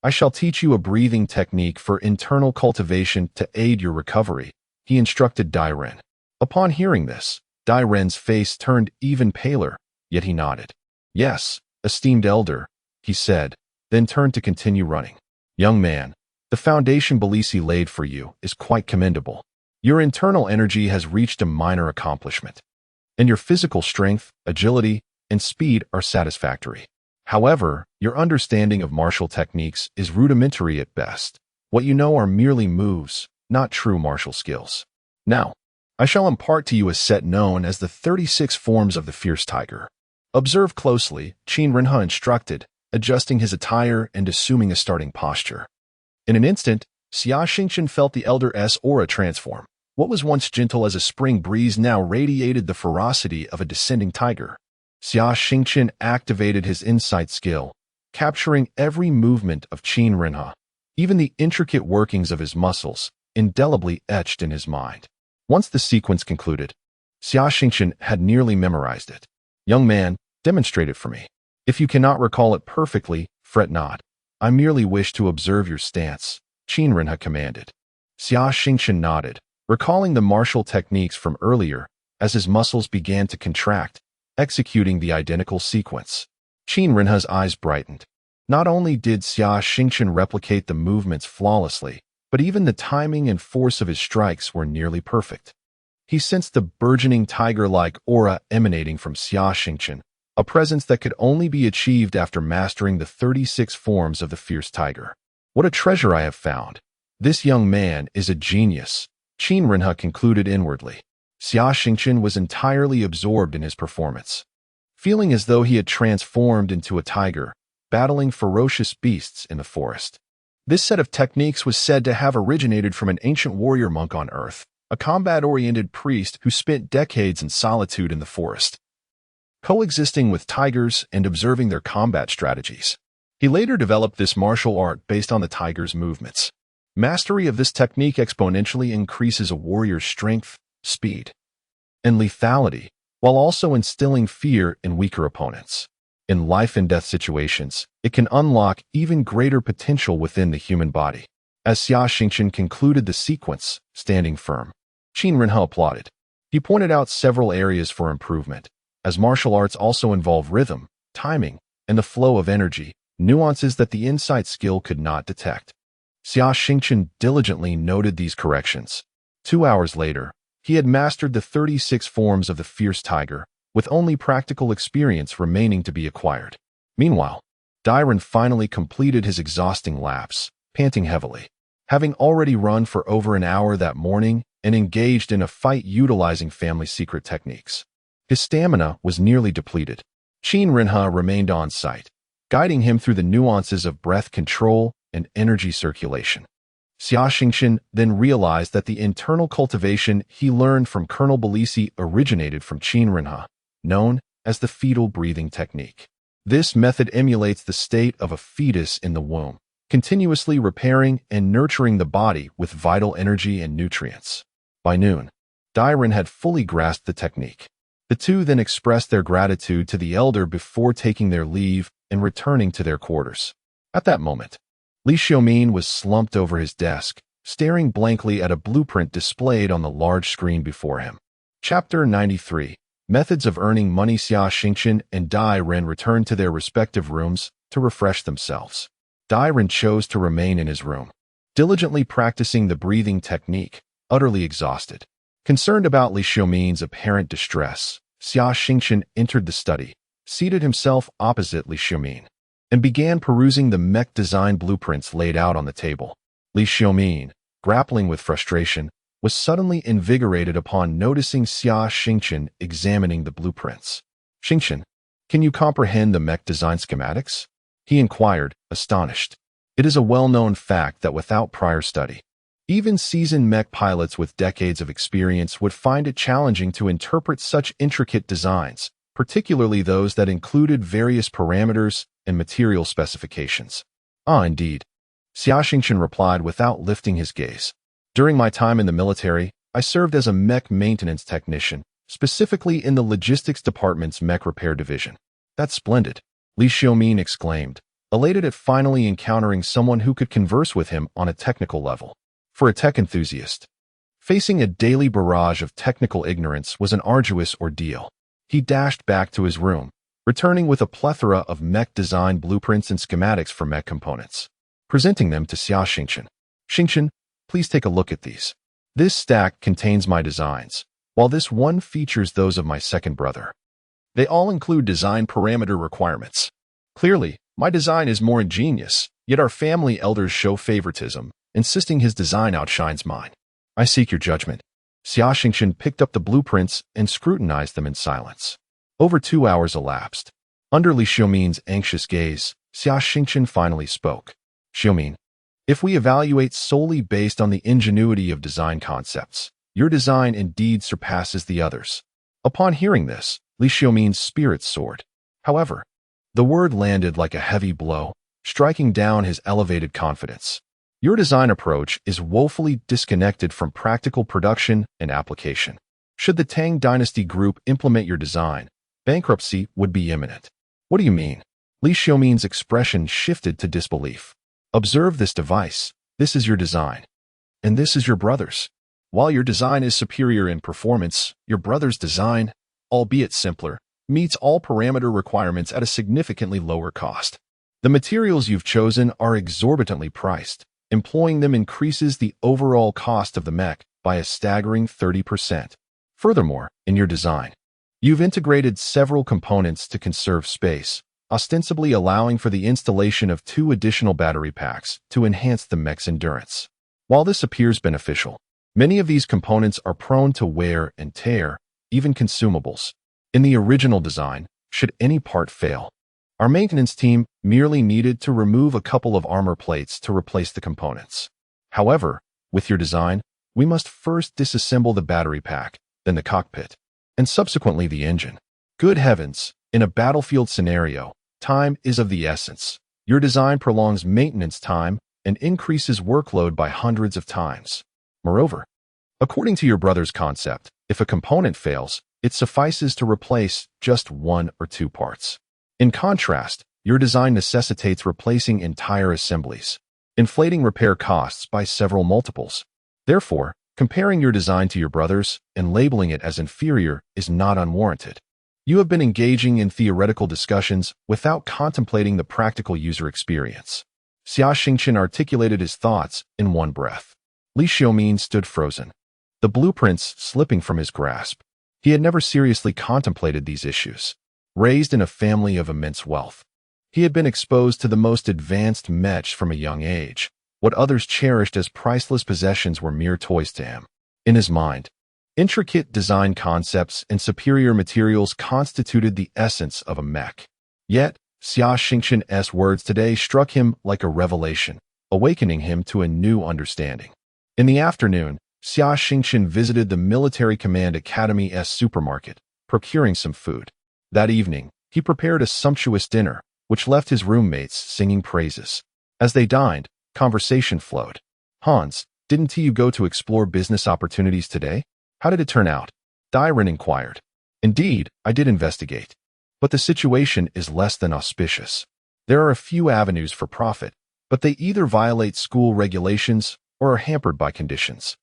I shall teach you a breathing technique for internal cultivation to aid your recovery, he instructed Dai Ren. Upon hearing this, Dai Ren's face turned even paler, yet he nodded. Yes, esteemed elder, he said, then turned to continue running. Young man, the foundation Belisi laid for you is quite commendable. Your internal energy has reached a minor accomplishment, and your physical strength, agility, and speed are satisfactory. However, your understanding of martial techniques is rudimentary at best. What you know are merely moves, not true martial skills. Now, I shall impart to you a set known as the 36 forms of the fierce tiger. Observe closely, Qin Renhe instructed, adjusting his attire and assuming a starting posture. In an instant, Xia Xingchen felt the elder's aura transform. What was once gentle as a spring breeze now radiated the ferocity of a descending tiger. Xia Xingchen activated his insight skill, capturing every movement of Qin Renhe, even the intricate workings of his muscles, indelibly etched in his mind. Once the sequence concluded, Xia Xingchen had nearly memorized it. Young man, demonstrate it for me. If you cannot recall it perfectly, fret not. I merely wish to observe your stance, Qin Renhe commanded. Xia Xingchen nodded, recalling the martial techniques from earlier as his muscles began to contract, executing the identical sequence. Qin Renhe's eyes brightened. Not only did Xia Xingchen replicate the movements flawlessly, but even the timing and force of his strikes were nearly perfect. He sensed the burgeoning tiger-like aura emanating from Xia Xingchen, a presence that could only be achieved after mastering the 36 forms of the fierce tiger. What a treasure I have found! This young man is a genius, Qin Renhe concluded inwardly. Xia Xingchen was entirely absorbed in his performance, feeling as though he had transformed into a tiger, battling ferocious beasts in the forest. This set of techniques was said to have originated from an ancient warrior monk on Earth, a combat-oriented priest who spent decades in solitude in the forest, coexisting with tigers and observing their combat strategies. He later developed this martial art based on the tiger's movements. Mastery of this technique exponentially increases a warrior's strength, speed, and lethality, while also instilling fear in weaker opponents. In life-and-death situations, it can unlock even greater potential within the human body. As Xia Xingchen concluded the sequence, standing firm, Qin Renhe applauded. He pointed out several areas for improvement, as martial arts also involve rhythm, timing, and the flow of energy, nuances that the insight skill could not detect. Xia Xingchen diligently noted these corrections. 2 hours later, he had mastered the 36 forms of the fierce tiger, with only practical experience remaining to be acquired. Meanwhile, Dairen finally completed his exhausting laps, panting heavily. Having already run for over an hour that morning and engaged in a fight utilizing family secret techniques, his stamina was nearly depleted. Qin Renhe remained on site, guiding him through the nuances of breath control and energy circulation. Xia Xingchen then realized that the internal cultivation he learned from Colonel Belisi originated from Qin Renhe, known as the fetal breathing technique. This method emulates the state of a fetus in the womb, continuously repairing and nurturing the body with vital energy and nutrients. By noon, Dairen had fully grasped the technique. The two then expressed their gratitude to the elder before taking their leave and returning to their quarters. At that moment, Li Xiaomin was slumped over his desk, staring blankly at a blueprint displayed on the large screen before him. Chapter 93. Methods of Earning Money. Xia Xingchen and Dai Ren returned to their respective rooms to refresh themselves. Dai Ren chose to remain in his room, diligently practicing the breathing technique, utterly exhausted. Concerned about Li Xiaomin's apparent distress, Xia Xingchen entered the study, seated himself opposite Li Xiaomin, and began perusing the Mech design blueprints laid out on the table. Li Xiaomin, grappling with frustration, was suddenly invigorated upon noticing Xia Xingchen examining the blueprints. "Xingchen, can you comprehend the Mech design schematics?" he inquired, astonished. It is a well-known fact that without prior study, even seasoned Mech pilots with decades of experience would find it challenging to interpret such intricate designs, particularly those that included various parameters and material specifications. "Ah, indeed," Xia Xingchen replied without lifting his gaze. "During my time in the military, I served as a Mech maintenance technician, specifically in the logistics department's Mech repair division." "That's splendid," Li Xiaomin exclaimed, elated at finally encountering someone who could converse with him on a technical level. For a tech enthusiast, facing a daily barrage of technical ignorance was an arduous ordeal. He dashed back to his room, returning with a plethora of Mech design blueprints and schematics for Mech components, presenting them to Xia Xingchen. "Xingchen, please take a look at these. This stack contains my designs, while this one features those of my second brother. They all include design parameter requirements. Clearly, my design is more ingenious, yet our family elders show favoritism, insisting his design outshines mine. I seek your judgment." Xia Xingchen picked up the blueprints and scrutinized them in silence. Over 2 hours elapsed. Under Li Xiaomin's anxious gaze, Xia Xingchen finally spoke. "Xiaomin, if we evaluate solely based on the ingenuity of design concepts, your design indeed surpasses the others." Upon hearing this, Li Xiaomin's spirits soared. However, the word landed like a heavy blow, striking down his elevated confidence. "Your design approach is woefully disconnected from practical production and application. Should the Tang Dynasty Group implement your design, bankruptcy would be imminent." "What do you mean?" Li Xiaomin's expression shifted to disbelief. "Observe this device. This is your design. And this is your brother's. While your design is superior in performance, your brother's design, albeit simpler, meets all parameter requirements at a significantly lower cost. The materials you've chosen are exorbitantly priced, Employing them increases the overall cost of the mech by a staggering 30%. Furthermore, in your design, you've integrated several components to conserve space, ostensibly allowing for the installation of 2 additional battery packs to enhance the mech's endurance. While this appears beneficial, many of these components are prone to wear and tear, even consumables. In the original design, should any part fail, our maintenance team merely needed to remove a couple of armor plates to replace the components. However, with your design, we must first disassemble the battery pack, then the cockpit, and subsequently the engine. Good heavens, in a battlefield scenario, time is of the essence. Your design prolongs maintenance time and increases workload by hundreds of times. Moreover, according to your brother's concept, if a component fails, it suffices to replace just 1 or 2 parts. In contrast, your design necessitates replacing entire assemblies, inflating repair costs by several multiples. Therefore, comparing your design to your brother's and labeling it as inferior is not unwarranted. You have been engaging in theoretical discussions without contemplating the practical user experience. Xia Xingchen articulated his thoughts in one breath. Li Xiaomin stood frozen, the blueprints slipping from his grasp. He had never seriously contemplated these issues. Raised in a family of immense wealth, he had been exposed to the most advanced mech from a young age. What others cherished as priceless possessions were mere toys to him. In his mind, intricate design concepts and superior materials constituted the essence of a mech. Yet, Xia Xingchen's words today struck him like a revelation, awakening him to a new understanding. In the afternoon, Xia Xingchen visited the Military Command Academy's supermarket, procuring some food. That evening, he prepared a sumptuous dinner, which left his roommates singing praises. As they dined, conversation flowed. "Hans, didn't you go to explore business opportunities today? How did it turn out?" Dairen inquired. "Indeed, I did investigate. But the situation is less than auspicious. There are a few avenues for profit, but they either violate school regulations or are hampered by conditions.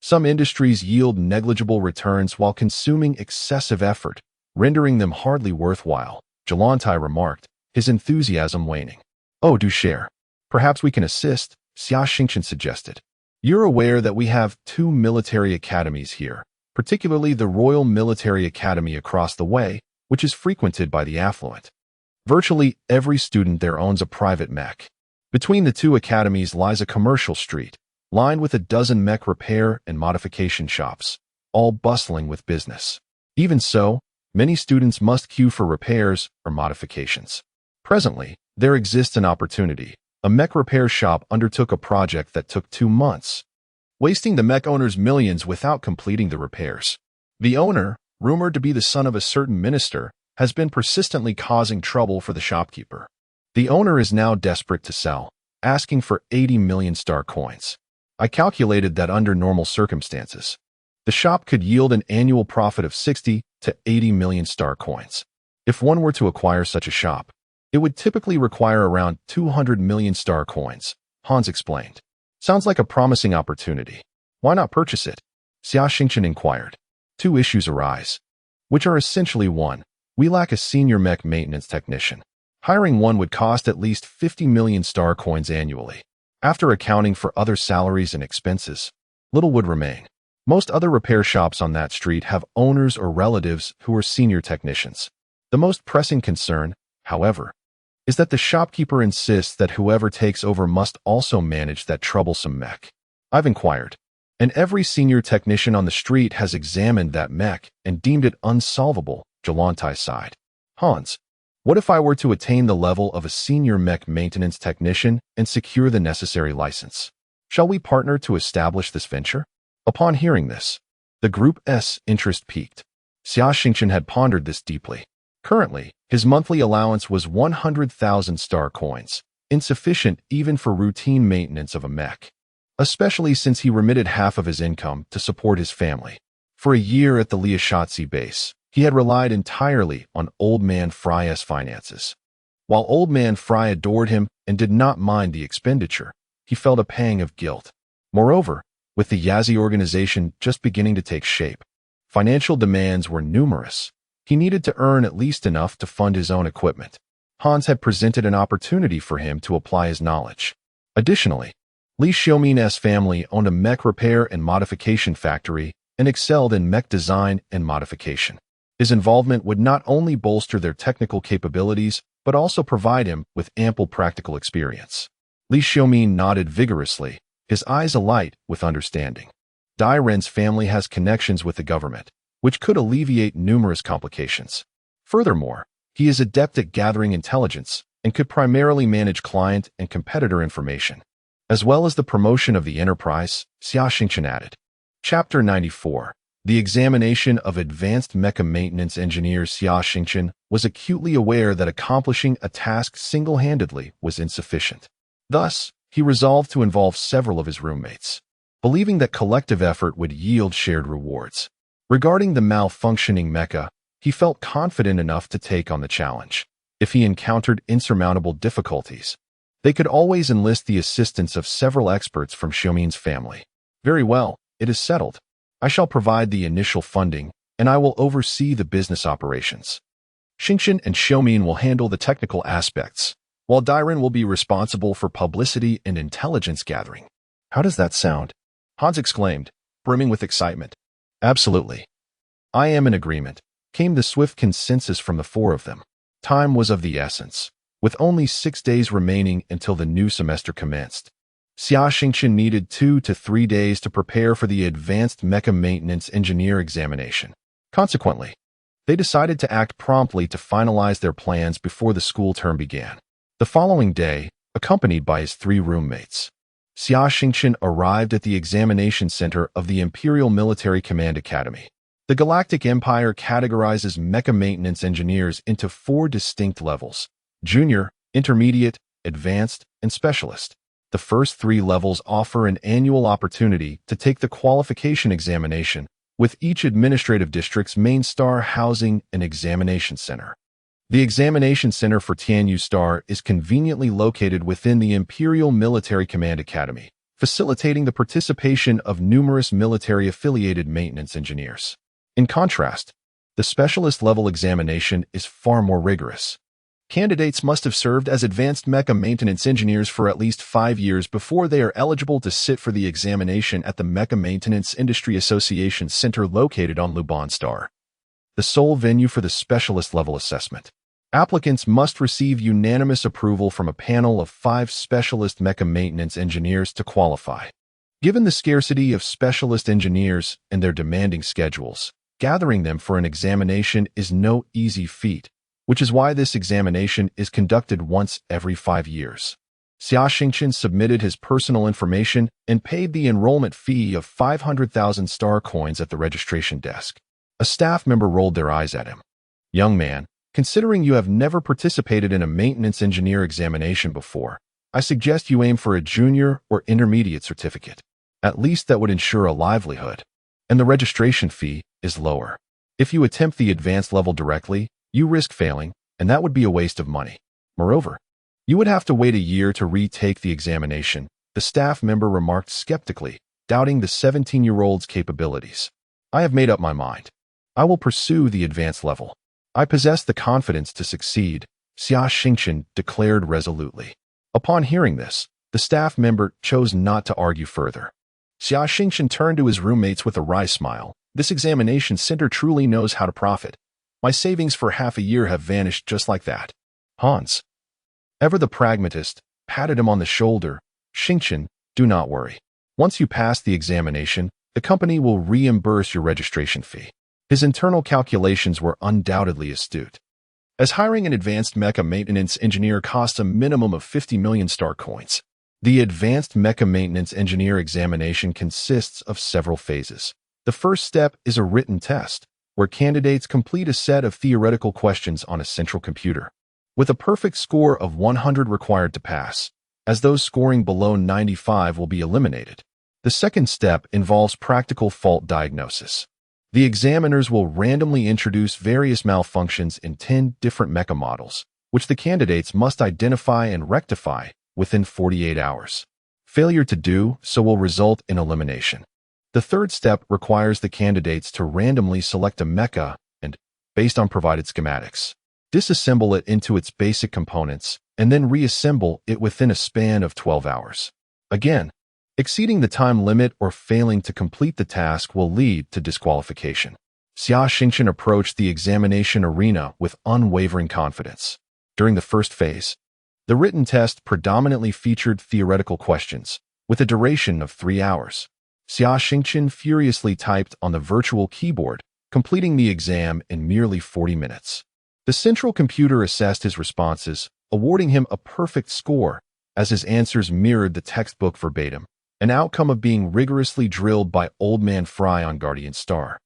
Some industries yield negligible returns while consuming excessive effort, rendering them hardly worthwhile," Jalantai remarked, his enthusiasm waning. "Oh, do share. Perhaps we can assist," Xia Xingchen suggested. "You're aware that we have 2 military academies here, particularly the Royal Military Academy across the way, which is frequented by the affluent. Virtually every student there owns a private mech. Between the 2 academies lies a commercial street, lined with a dozen mech repair and modification shops, all bustling with business. Even so, many students must queue for repairs or modifications. Presently, there exists an opportunity. A mech repair shop undertook a project that took 2 months, wasting the mech owner's millions without completing the repairs. The owner, rumored to be the son of a certain minister, has been persistently causing trouble for the shopkeeper. The owner is now desperate to sell, asking for 80 million star coins. I calculated that under normal circumstances, the shop could yield an annual profit of 60 to 80 million star coins. If one were to acquire such a shop, it would typically require around 200 million star coins, Hans explained. Sounds like a promising opportunity. Why not purchase it? Xia Xingchen inquired. 2 issues arise, which are essentially: 1, we lack a senior mech maintenance technician. Hiring one would cost at least 50 million star coins annually. After accounting for other salaries and expenses, little would remain. Most other repair shops on that street have owners or relatives who are senior technicians. The most pressing concern, however, is that the shopkeeper insists that whoever takes over must also manage that troublesome mech. I've inquired, and every senior technician on the street has examined that mech and deemed it unsolvable, Jalantai sighed. Hans, what if I were to attain the level of a senior mech maintenance technician and secure the necessary license? Shall we partner to establish this venture? Upon hearing this, the group's interest peaked. Xia Xingchen had pondered this deeply. Currently, his monthly allowance was 100,000 star coins, insufficient even for routine maintenance of a mech, especially since he remitted half of his income to support his family. For a year at the Liashatsi base, he had relied entirely on Old Man Fry's finances. While Old Man Fry adored him and did not mind the expenditure, he felt a pang of guilt. Moreover, with the Yazi organization just beginning to take shape, financial demands were numerous. He needed to earn at least enough to fund his own equipment. Hans had presented an opportunity for him to apply his knowledge. Additionally, Li Xiaomin's family owned a mech repair and modification factory and excelled in mech design and modification. His involvement would not only bolster their technical capabilities, but also provide him with ample practical experience. Li Xiaomin nodded vigorously, his eyes alight with understanding. Dai Ren's family has connections with the government, which could alleviate numerous complications. Furthermore, he is adept at gathering intelligence and could primarily manage client and competitor information, as well as the promotion of the enterprise, Xia Xingchen added. Chapter 94. The examination of advanced mecha maintenance engineer Xia Xingchen was acutely aware that accomplishing a task single-handedly was insufficient. Thus, he resolved to involve several of his roommates, believing that collective effort would yield shared rewards. Regarding the malfunctioning mecha, he felt confident enough to take on the challenge. If he encountered insurmountable difficulties, they could always enlist the assistance of several experts from Xiaomin's family. Very well, it is settled. I shall provide the initial funding, and I will oversee the business operations. Xingchen and Xiaomin will handle the technical aspects, while Dairen will be responsible for publicity and intelligence gathering. How does that sound? Hans exclaimed, brimming with excitement. Absolutely. I am in agreement, came the swift consensus from the four of them. Time was of the essence, with only 6 days remaining until the new semester commenced. Xia Xingchen needed 2 to 3 days to prepare for the Advanced Mecha Maintenance Engineer examination. Consequently, they decided to act promptly to finalize their plans before the school term began. The following day, accompanied by his 3 roommates, Xia Xingchen arrived at the examination center of the Imperial Military Command Academy. The Galactic Empire categorizes mecha maintenance engineers into 4 distinct levels: junior, intermediate, advanced, and specialist. The first 3 levels offer an annual opportunity to take the qualification examination, with each administrative district's main star housing an examination center. The examination center for Tianyu Star is conveniently located within the Imperial Military Command Academy, facilitating the participation of numerous military-affiliated maintenance engineers. In contrast, the specialist-level examination is far more rigorous. Candidates must have served as advanced mecha maintenance engineers for at least 5 years before they are eligible to sit for the examination at the Mecha Maintenance Industry Association Center located on Luban Star, the sole venue for the specialist-level assessment. Applicants must receive unanimous approval from a panel of 5 specialist mecha maintenance engineers to qualify. Given the scarcity of specialist engineers and their demanding schedules, gathering them for an examination is no easy feat, which is why this examination is conducted once every 5 years. Xia Xingchen submitted his personal information and paid the enrollment fee of 500,000 star coins at the registration desk. A staff member rolled their eyes at him. Young man, considering you have never participated in a maintenance engineer examination before, I suggest you aim for a junior or intermediate certificate. At least that would ensure a livelihood. And the registration fee is lower. If you attempt the advanced level directly, you risk failing, and that would be a waste of money. Moreover, you would have to wait a year to retake the examination, the staff member remarked skeptically, doubting the 17-year-old's capabilities. I have made up my mind. I will pursue the advanced level. I possess the confidence to succeed, Xia Xingchen declared resolutely. Upon hearing this, the staff member chose not to argue further. Xia Xingchen turned to his roommates with a wry smile. This examination center truly knows how to profit. My savings for half a year have vanished just like that. Hans, ever the pragmatist, patted him on the shoulder. Xingchen, do not worry. Once you pass the examination, the company will reimburse your registration fee. His internal calculations were undoubtedly astute. As hiring an advanced mecha maintenance engineer costs a minimum of 50 million star coins, the advanced mecha maintenance engineer examination consists of several phases. The first step is a written test, where candidates complete a set of theoretical questions on a central computer, with a perfect score of 100 required to pass, as those scoring below 95 will be eliminated. The second step involves practical fault diagnosis. The examiners will randomly introduce various malfunctions in 10 different mecha models, which the candidates must identify and rectify within 48 hours. Failure to do so will result in elimination. The third step requires the candidates to randomly select a mecha and, based on provided schematics, disassemble it into its basic components and then reassemble it within a span of 12 hours. Again, Exceeding the time limit or failing to complete the task will lead to disqualification. Xia Xingchen approached the examination arena with unwavering confidence. During the first phase, the written test predominantly featured theoretical questions, with a duration of 3 hours. Xia Xingchen furiously typed on the virtual keyboard, completing the exam in merely 40 minutes. The central computer assessed his responses, awarding him a perfect score, as his answers mirrored the textbook verbatim, an outcome of being rigorously drilled by Old Man Fry on Guardian Star.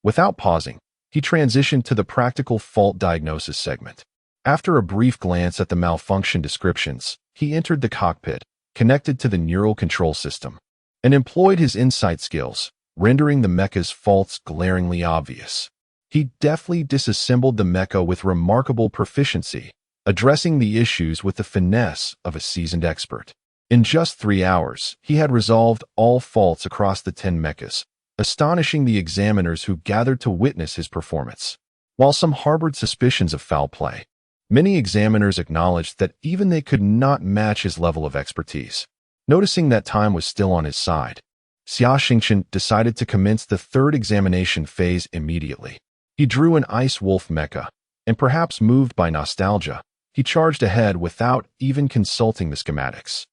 Without pausing, he transitioned to the practical fault diagnosis segment. After a brief glance at the malfunction descriptions, he entered the cockpit, connected to the neural control system, and employed his insight skills, rendering the Mecha's faults glaringly obvious. He deftly disassembled the Mecha with remarkable proficiency, addressing the issues with the finesse of a seasoned expert. In just 3 hours, he had resolved all faults across the 10 Mechas, astonishing the examiners who gathered to witness his performance. While some harbored suspicions of foul play, many examiners acknowledged that even they could not match his level of expertise. Noticing that time was still on his side, Xia Xingchen decided to commence the third examination phase immediately. He drew an Ice Wolf Mecha, and perhaps moved by nostalgia, he charged ahead without even consulting the schematics.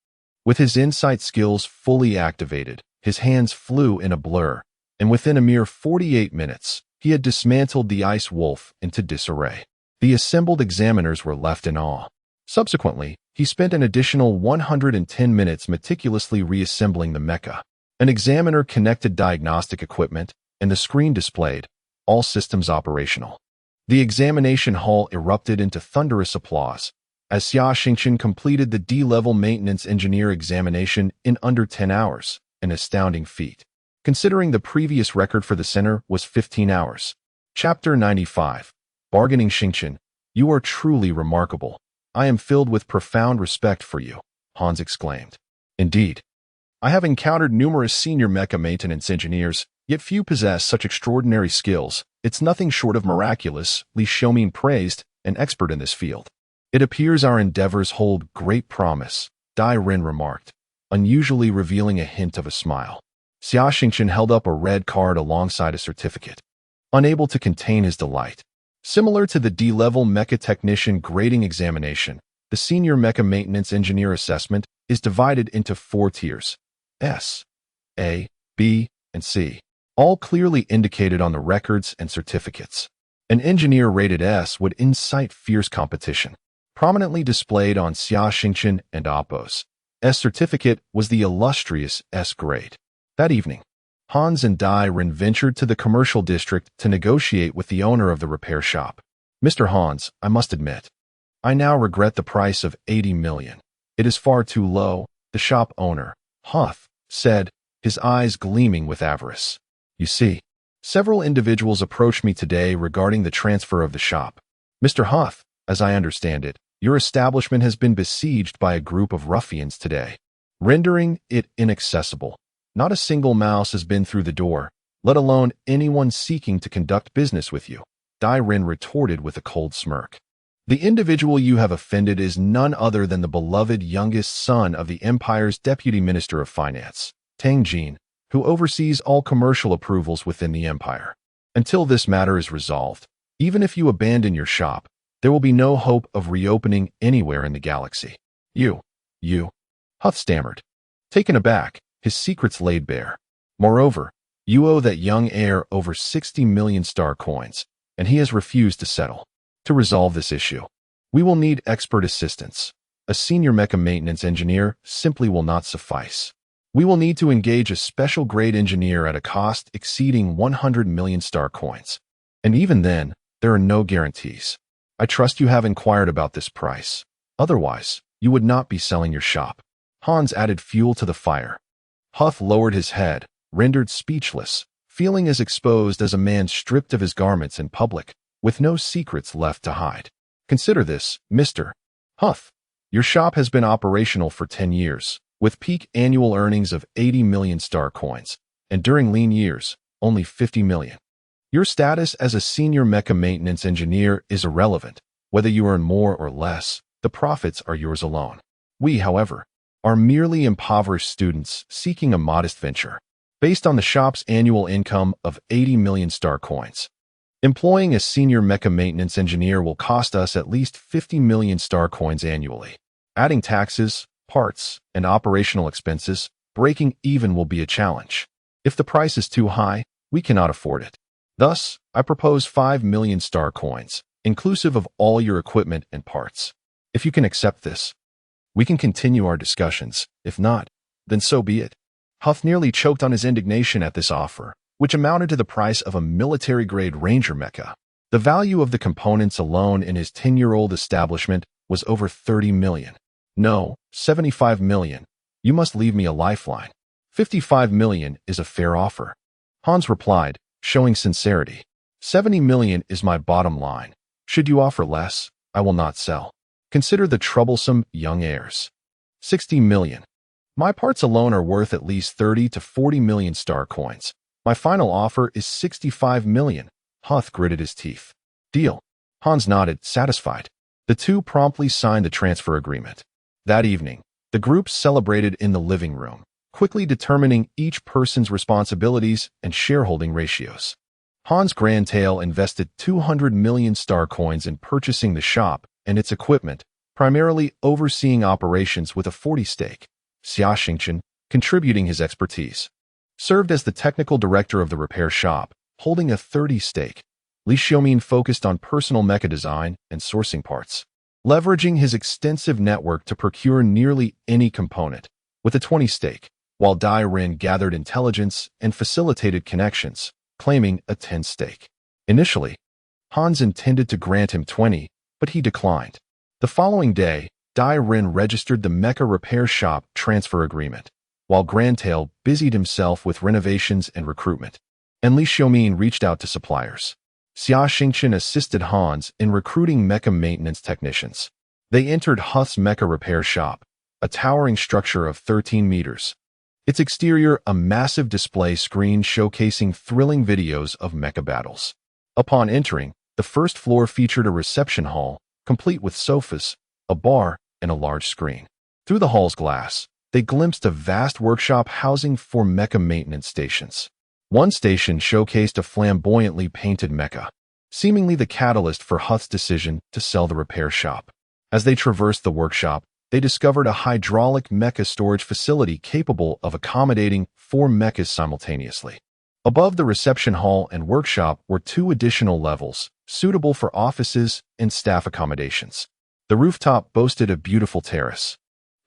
With his insight skills fully activated, his hands flew in a blur, and within a mere 48 minutes, he had dismantled the Ice Wolf into disarray. The assembled examiners were left in awe. Subsequently, he spent an additional 110 minutes meticulously reassembling the Mecha. An examiner connected diagnostic equipment, and the screen displayed, all systems operational. The examination hall erupted into thunderous applause, as Xia Xingchen completed the D-level maintenance engineer examination in under 10 hours, an astounding feat, considering the previous record for the center was 15 hours. Chapter 95. Bargaining. Xingchen, you are truly remarkable. I am filled with profound respect for you, Hans exclaimed. Indeed. I have encountered numerous senior Mecha maintenance engineers, yet few possess such extraordinary skills. It's nothing short of miraculous, Li Xiaoming praised, an expert in this field. It appears our endeavors hold great promise, Dai Ren remarked, unusually revealing a hint of a smile. Xia Xingchen held up a red card alongside a certificate, unable to contain his delight. Similar to the D-level Mecha Technician grading examination, the Senior Mecha Maintenance Engineer assessment is divided into 4 tiers: S, A, B, and C, all clearly indicated on the records and certificates. An engineer rated S would incite fierce competition. Prominently displayed on Xia Xingchen and Oppo's S certificate was the illustrious S grade. That evening, Hans and Dai Ren ventured to the commercial district to negotiate with the owner of the repair shop. Mr. Hans, I must admit, I now regret the price of 80 million. It is far too low, the shop owner, Huth, said, his eyes gleaming with avarice. You see, several individuals approached me today regarding the transfer of the shop. Mr. Huth, as I understand it, your establishment has been besieged by a group of ruffians today, rendering it inaccessible. Not a single mouse has been through the door, let alone anyone seeking to conduct business with you, Dai Ren retorted with a cold smirk. The individual you have offended is none other than the beloved youngest son of the Empire's Deputy Minister of Finance, Tang Jin, who oversees all commercial approvals within the Empire. Until this matter is resolved, even if you abandon your shop, there will be no hope of reopening anywhere in the galaxy. You, Huth stammered, taken aback, his secrets laid bare. Moreover, you owe that young heir over 60 million star coins, and he has refused to settle. To resolve this issue, we will need expert assistance. A senior mecha maintenance engineer simply will not suffice. We will need to engage a special grade engineer at a cost exceeding 100 million star coins. And even then, there are no guarantees. I trust you have inquired about this price. Otherwise, you would not be selling your shop. Hans added fuel to the fire. Huth lowered his head, rendered speechless, feeling as exposed as a man stripped of his garments in public, with no secrets left to hide. Consider this, Mr. Huth. Your shop has been operational for 10 years, with peak annual earnings of 80 million star coins, and during lean years, only 50 million. Your status as a senior mecha maintenance engineer is irrelevant. Whether you earn more or less, the profits are yours alone. We, however, are merely impoverished students seeking a modest venture. Based on the shop's annual income of 80 million star coins, employing a senior mecha maintenance engineer will cost us at least 50 million star coins annually. Adding taxes, parts, and operational expenses, breaking even will be a challenge. If the price is too high, we cannot afford it. Thus, I propose 5 million star coins, inclusive of all your equipment and parts. If you can accept this, we can continue our discussions. If not, then so be it. Huth nearly choked on his indignation at this offer, which amounted to the price of a military-grade Ranger Mecha. The value of the components alone in his 10-year-old establishment was over 30 million. No, 75 million. You must leave me a lifeline. 55 million is a fair offer. Hans replied, showing sincerity. 70 million is my bottom line. Should you offer less, I will not sell. Consider the troublesome young heirs. 60 million. My parts alone are worth at least 30 to 40 million star coins. My final offer is 65 million. Huth gritted his teeth. Deal. Hans nodded, satisfied. The two promptly signed the transfer agreement. That evening, the group celebrated in the living room, quickly determining each person's responsibilities and shareholding ratios. Hans Grandtail invested 200 million star coins in purchasing the shop and its equipment, primarily overseeing operations with a 40 stake. Xia Xingchen, contributing his expertise, served as the technical director of the repair shop, holding a 30 stake. Li Xiaomin focused on personal mecha design and sourcing parts, leveraging his extensive network to procure nearly any component, with a 20 stake, while Dai Ren gathered intelligence and facilitated connections, claiming a 10 stake. Initially, Hans intended to grant him 20, but he declined. The following day, Dai Ren registered the Mecha repair shop transfer agreement, while Grandtail busied himself with renovations and recruitment, and Li Xiaomin reached out to suppliers. Xia Xingchen assisted Hans in recruiting mecha maintenance technicians. They entered Huth's mecha repair shop, a towering structure of 13 meters. Its exterior, a massive display screen showcasing thrilling videos of mecha battles. Upon entering, the first floor featured a reception hall, complete with sofas, a bar, and a large screen. Through the hall's glass, they glimpsed a vast workshop housing 4 mecha maintenance stations. One station showcased a flamboyantly painted mecha, seemingly the catalyst for Huth's decision to sell the repair shop. As they traversed the workshop, they discovered a hydraulic mecha storage facility capable of accommodating 4 mechas simultaneously. Above the reception hall and workshop were 2 additional levels, suitable for offices and staff accommodations. The rooftop boasted a beautiful terrace,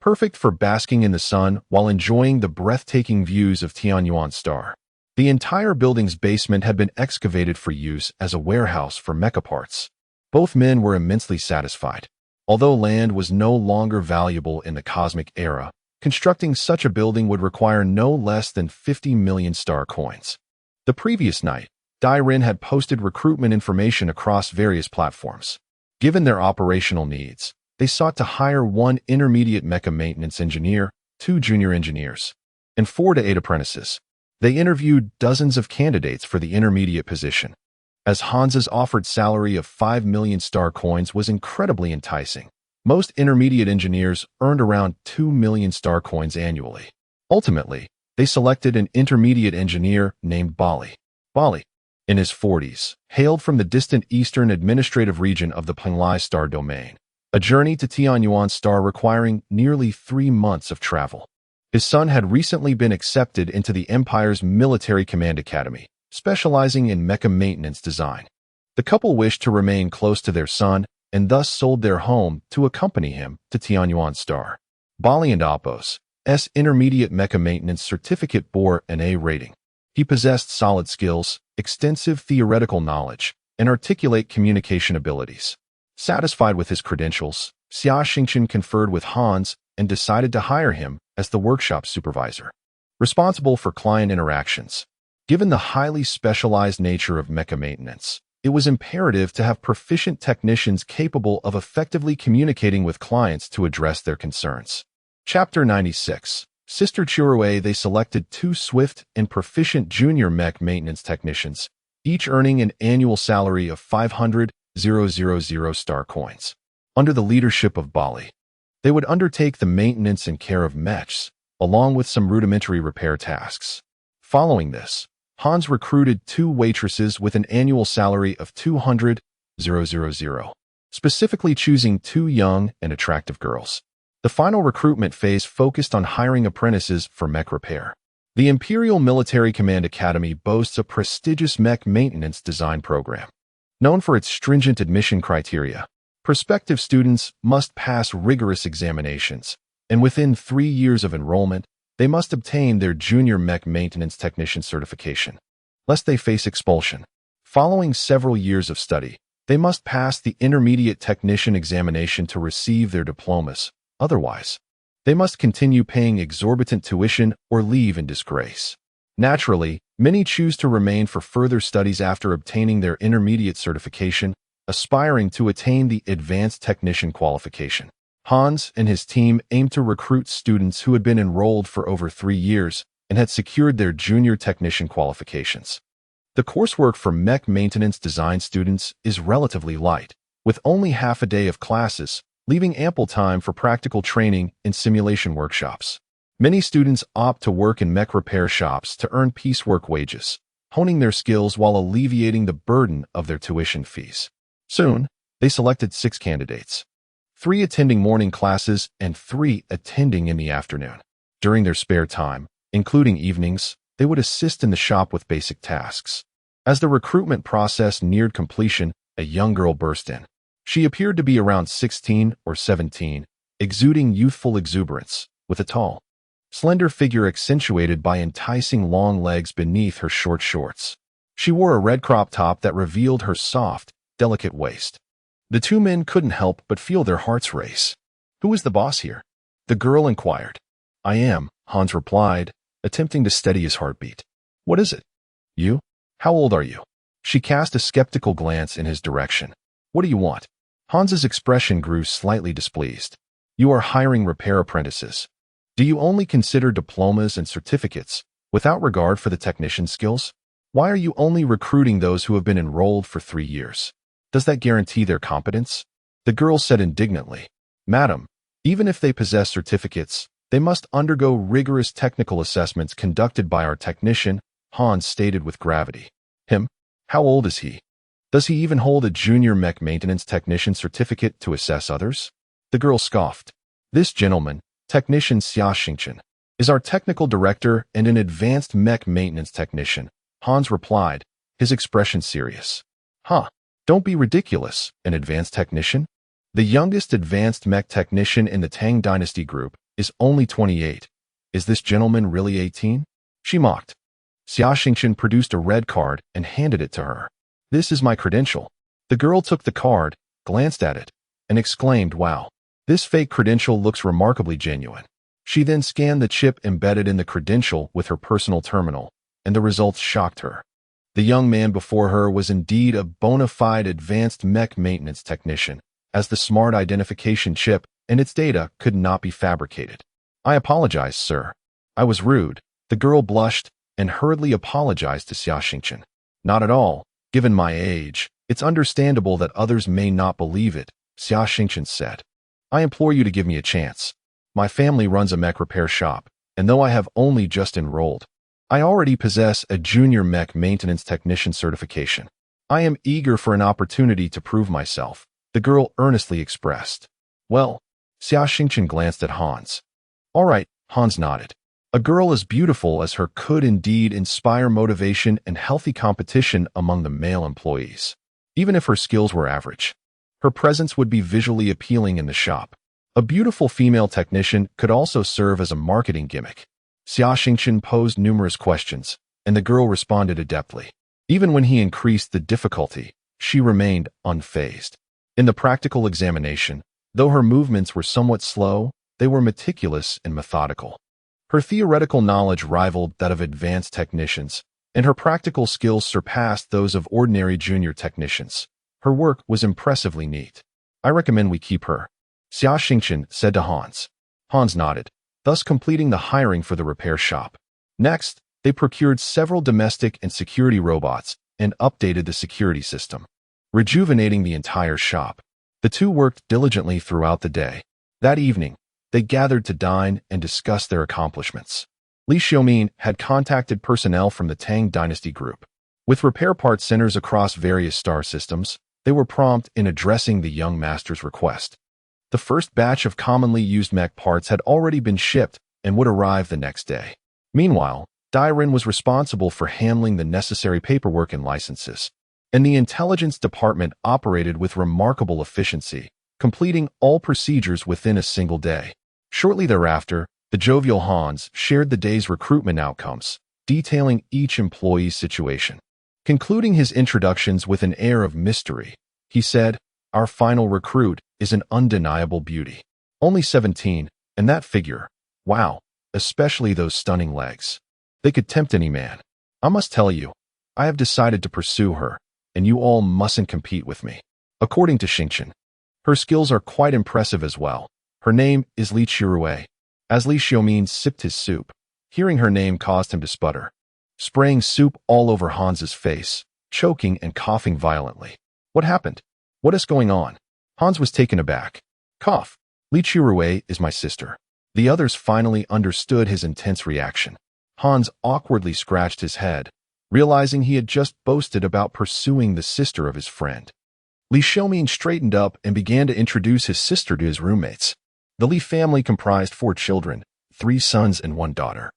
perfect for basking in the sun while enjoying the breathtaking views of Tianyuan Star. The entire building's basement had been excavated for use as a warehouse for mecha parts. Both men were immensely satisfied. Although land was no longer valuable in the cosmic era, constructing such a building would require no less than 50 million star coins. The previous night, Dai Ren had posted recruitment information across various platforms. Given their operational needs, they sought to hire 1 intermediate mecha maintenance engineer, 2 junior engineers, and 4 to 8 apprentices. They interviewed dozens of candidates for the intermediate position, as Hans's offered salary of 5 million star coins was incredibly enticing. Most intermediate engineers earned around 2 million star coins annually. Ultimately, they selected an intermediate engineer named Bali. Bali, in his 40s, hailed from the distant eastern administrative region of the Penglai Star domain, a journey to Tianyuan Star requiring nearly 3 months of travel. His son had recently been accepted into the Empire's Military Command Academy, specializing in mecha maintenance design. The couple wished to remain close to their son and thus sold their home to accompany him to Tianyuan Star. Bali and Apos' intermediate mecha maintenance certificate bore an A rating. He possessed solid skills, extensive theoretical knowledge, and articulate communication abilities. Satisfied with his credentials, Xia Xingchen conferred with Hans and decided to hire him as the workshop supervisor, responsible for client interactions. Given the highly specialized nature of mecha maintenance, it was imperative to have proficient technicians capable of effectively communicating with clients to address their concerns. Chapter 96. Sister Chirue. They selected 2 swift and proficient junior mech maintenance technicians, each earning an annual salary of 500,000 star coins. Under the leadership of Bali, They would undertake the maintenance and care of mechs, along with some rudimentary repair tasks. Following this, Hans recruited 2 waitresses with an annual salary of 200,000, specifically choosing 2 young and attractive girls. The final recruitment phase focused on hiring apprentices for mech repair. The Imperial Military Command Academy boasts a prestigious mech maintenance design program. Known for its stringent admission criteria, prospective students must pass rigorous examinations, and within 3 years of enrollment, they must obtain their junior mech maintenance technician certification, lest they face expulsion. Following several years of study, they must pass the intermediate technician examination to receive their diplomas. Otherwise, they must continue paying exorbitant tuition or leave in disgrace. Naturally, many choose to remain for further studies after obtaining their intermediate certification, aspiring to attain the advanced technician qualification. Hans and his team aimed to recruit students who had been enrolled for over 3 years and had secured their junior technician qualifications. The coursework for mech maintenance design students is relatively light, with only half a day of classes, leaving ample time for practical training and simulation workshops. Many students opt to work in mech repair shops to earn piecework wages, honing their skills while alleviating the burden of their tuition fees. Soon, they selected 6 candidates, 3 attending morning classes and 3 attending in the afternoon. During their spare time, including evenings, they would assist in the shop with basic tasks. As the recruitment process neared completion, a young girl burst in. She appeared to be around 16 or 17, exuding youthful exuberance, with a tall, slender figure accentuated by enticing long legs beneath her short shorts. She wore a red crop top that revealed her soft, delicate waist. The 2 men couldn't help but feel their hearts race. "Who is the boss here?" the girl inquired. "I am," Hans replied, attempting to steady his heartbeat. "What is it?" "You? How old are you?" She cast a skeptical glance in his direction. "What do you want?" Hans's expression grew slightly displeased. "You are hiring repair apprentices. Do you only consider diplomas and certificates, without regard for the technician's skills? Why are you only recruiting those who have been enrolled for 3 years? Does that guarantee their competence?" The girl said indignantly. "Madam, even if they possess certificates, they must undergo rigorous technical assessments conducted by our technician," Hans stated with gravity. "Him? How old is he? Does he even hold a junior mech maintenance technician certificate to assess others?" The girl scoffed. "This gentleman, Technician Xia Xingchen, is our technical director and an advanced mech maintenance technician," Hans replied, his expression serious. "Huh, don't be ridiculous, an advanced technician? The youngest advanced mech technician in the Tang Dynasty group is only 28. Is this gentleman really 18? She mocked. Xia Xingchen produced a red card and handed it to her. "This is my credential." The girl took the card, glanced at it, and exclaimed, "Wow, this fake credential looks remarkably genuine." She then scanned the chip embedded in the credential with her personal terminal, and the results shocked her. The young man before her was indeed a bona fide advanced mech maintenance technician, as the smart identification chip and its data could not be fabricated. "I apologize, sir. I was rude." The girl blushed and hurriedly apologized to Xia Xingchen. "Not at all. Given my age, it's understandable that others may not believe it," Xia Xingchen said. "I implore you to give me a chance. My family runs a mech repair shop, and though I have only just enrolled, I already possess a junior mech maintenance technician certification. I am eager for an opportunity to prove myself," the girl earnestly expressed. "Well," Xia Xingchen glanced at Hans. "All right," Hans nodded. A girl as beautiful as her could indeed inspire motivation and healthy competition among the male employees. Even if her skills were average, her presence would be visually appealing in the shop. A beautiful female technician could also serve as a marketing gimmick. Xia Xingchen posed numerous questions, and the girl responded adeptly. Even when he increased the difficulty, she remained unfazed. In the practical examination, though her movements were somewhat slow, they were meticulous and methodical. Her theoretical knowledge rivaled that of advanced technicians, and her practical skills surpassed those of ordinary junior technicians. Her work was impressively neat. "I recommend we keep her," Xia Xingchen said to Hans. Hans nodded, thus completing the hiring for the repair shop. Next, they procured several domestic and security robots and updated the security system, rejuvenating the entire shop. The 2 worked diligently throughout the day, That evening, they gathered to dine and discuss their accomplishments. Li Xiaomin had contacted personnel from the Tang Dynasty Group. With repair part centers across various star systems, they were prompt in addressing the young master's request. The first batch of commonly used mech parts had already been shipped and would arrive the next day. Meanwhile, Dairen was responsible for handling the necessary paperwork and licenses, and the intelligence department operated with remarkable efficiency, completing all procedures within a single day. Shortly thereafter, the jovial Hans shared the day's recruitment outcomes, detailing each employee's situation. Concluding his introductions with an air of mystery, he said, "Our final recruit is an undeniable beauty. Only 17, and that figure, wow, especially those stunning legs. They could tempt any man. I must tell you, I have decided to pursue her, and you all mustn't compete with me." According to Xingchen, her skills are quite impressive as well. Her name is Li Chirue. As Li Xiaomin sipped his soup, hearing her name caused him to sputter, spraying soup all over Hans's face, choking and coughing violently. What happened? What is going on? Hans was taken aback. Cough. Li Chirue is my sister. The others finally understood his intense reaction. Hans awkwardly scratched his head, realizing he had just boasted about pursuing the sister of his friend. Li Xiaomin straightened up and began to introduce his sister to his roommates. The Li family comprised 4 children, 3 sons and 1 daughter,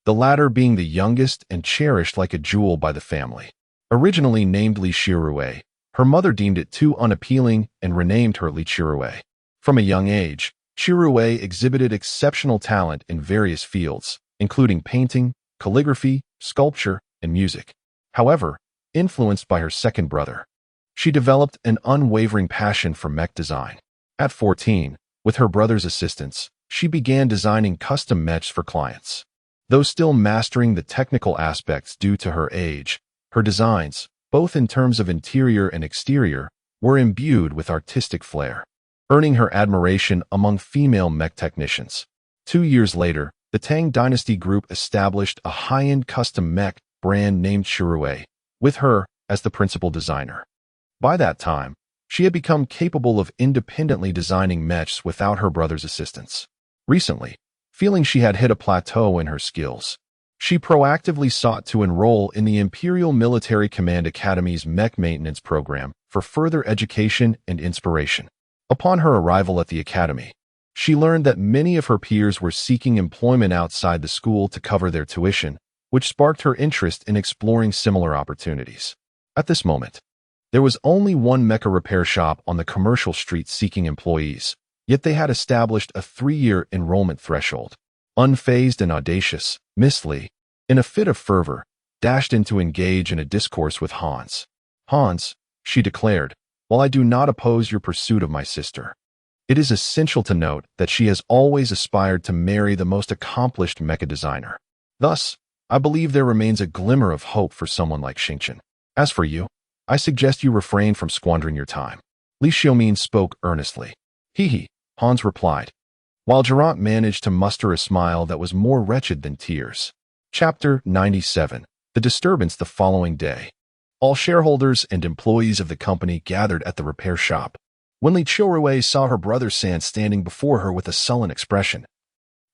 the latter being the youngest and cherished like a jewel by the family. Originally named Li Chirue, her mother deemed it too unappealing and renamed her Li Chirue. From a young age, Chirue exhibited exceptional talent in various fields, including painting, calligraphy, sculpture, and music. However, influenced by her second brother, she developed an unwavering passion for mech design. At 14, with her brother's assistance, she began designing custom mechs for clients. Though still mastering the technical aspects due to her age, her designs, both in terms of interior and exterior, were imbued with artistic flair, earning her admiration among female mech technicians. 2 years later, the Tang Dynasty Group established a high-end custom mech brand named Chirue, with her as the principal designer. By that time, she had become capable of independently designing mechs without her brother's assistance. Recently, feeling she had hit a plateau in her skills, she proactively sought to enroll in the Imperial Military Command Academy's mech maintenance program for further education and inspiration. Upon her arrival at the academy, she learned that many of her peers were seeking employment outside the school to cover their tuition, which sparked her interest in exploring similar opportunities. At this moment, there was only one mecha repair shop on the commercial street seeking employees, yet they had established a 3-year enrollment threshold. Unfazed and audacious, Miss Li, in a fit of fervor, dashed in to engage in a discourse with Hans. "Hans," she declared, "while I do not oppose your pursuit of my sister, it is essential to note that she has always aspired to marry the most accomplished mecha designer. Thus, I believe there remains a glimmer of hope for someone like Xingchen. As for you, I suggest you refrain from squandering your time." Li Xiaomin spoke earnestly. "Hee," Hans replied, while Geraint managed to muster a smile that was more wretched than tears. Chapter 97. The disturbance the following day. All shareholders and employees of the company gathered at the repair shop. When Li Chirue saw her brother San standing before her with a sullen expression,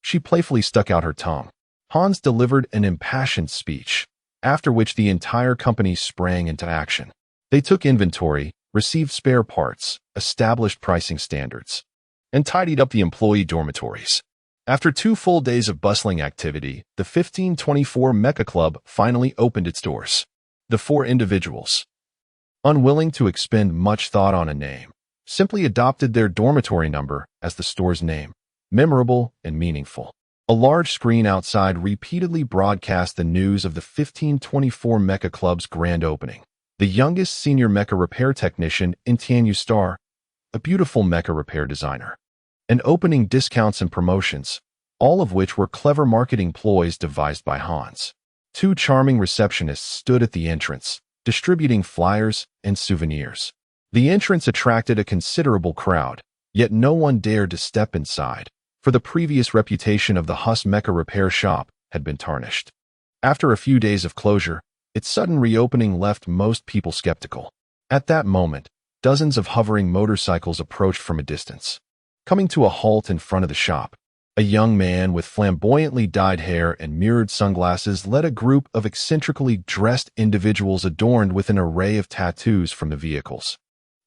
she playfully stuck out her tongue. Hans delivered an impassioned speech, after which the entire company sprang into action. They took inventory, received spare parts, established pricing standards, and tidied up the employee dormitories. After 2 full days of bustling activity, the 1524 Mecha Club finally opened its doors. The 4 individuals, unwilling to expend much thought on a name, simply adopted their dormitory number as the store's name, memorable and meaningful. A large screen outside repeatedly broadcast the news of the 1524 Mecha Club's grand opening. The youngest senior mecha repair technician in Tianyu Star, a beautiful mecha repair designer, and opening discounts and promotions, all of which were clever marketing ploys devised by Hans. 2 charming receptionists stood at the entrance, distributing flyers and souvenirs. The entrance attracted a considerable crowd, yet no one dared to step inside, for the previous reputation of the Hus Mecha repair shop had been tarnished. After a few days of closure, its sudden reopening left most people skeptical. At that moment, dozens of hovering motorcycles approached from a distance. Coming to a halt in front of the shop, a young man with flamboyantly dyed hair and mirrored sunglasses led a group of eccentrically dressed individuals adorned with an array of tattoos from the vehicles.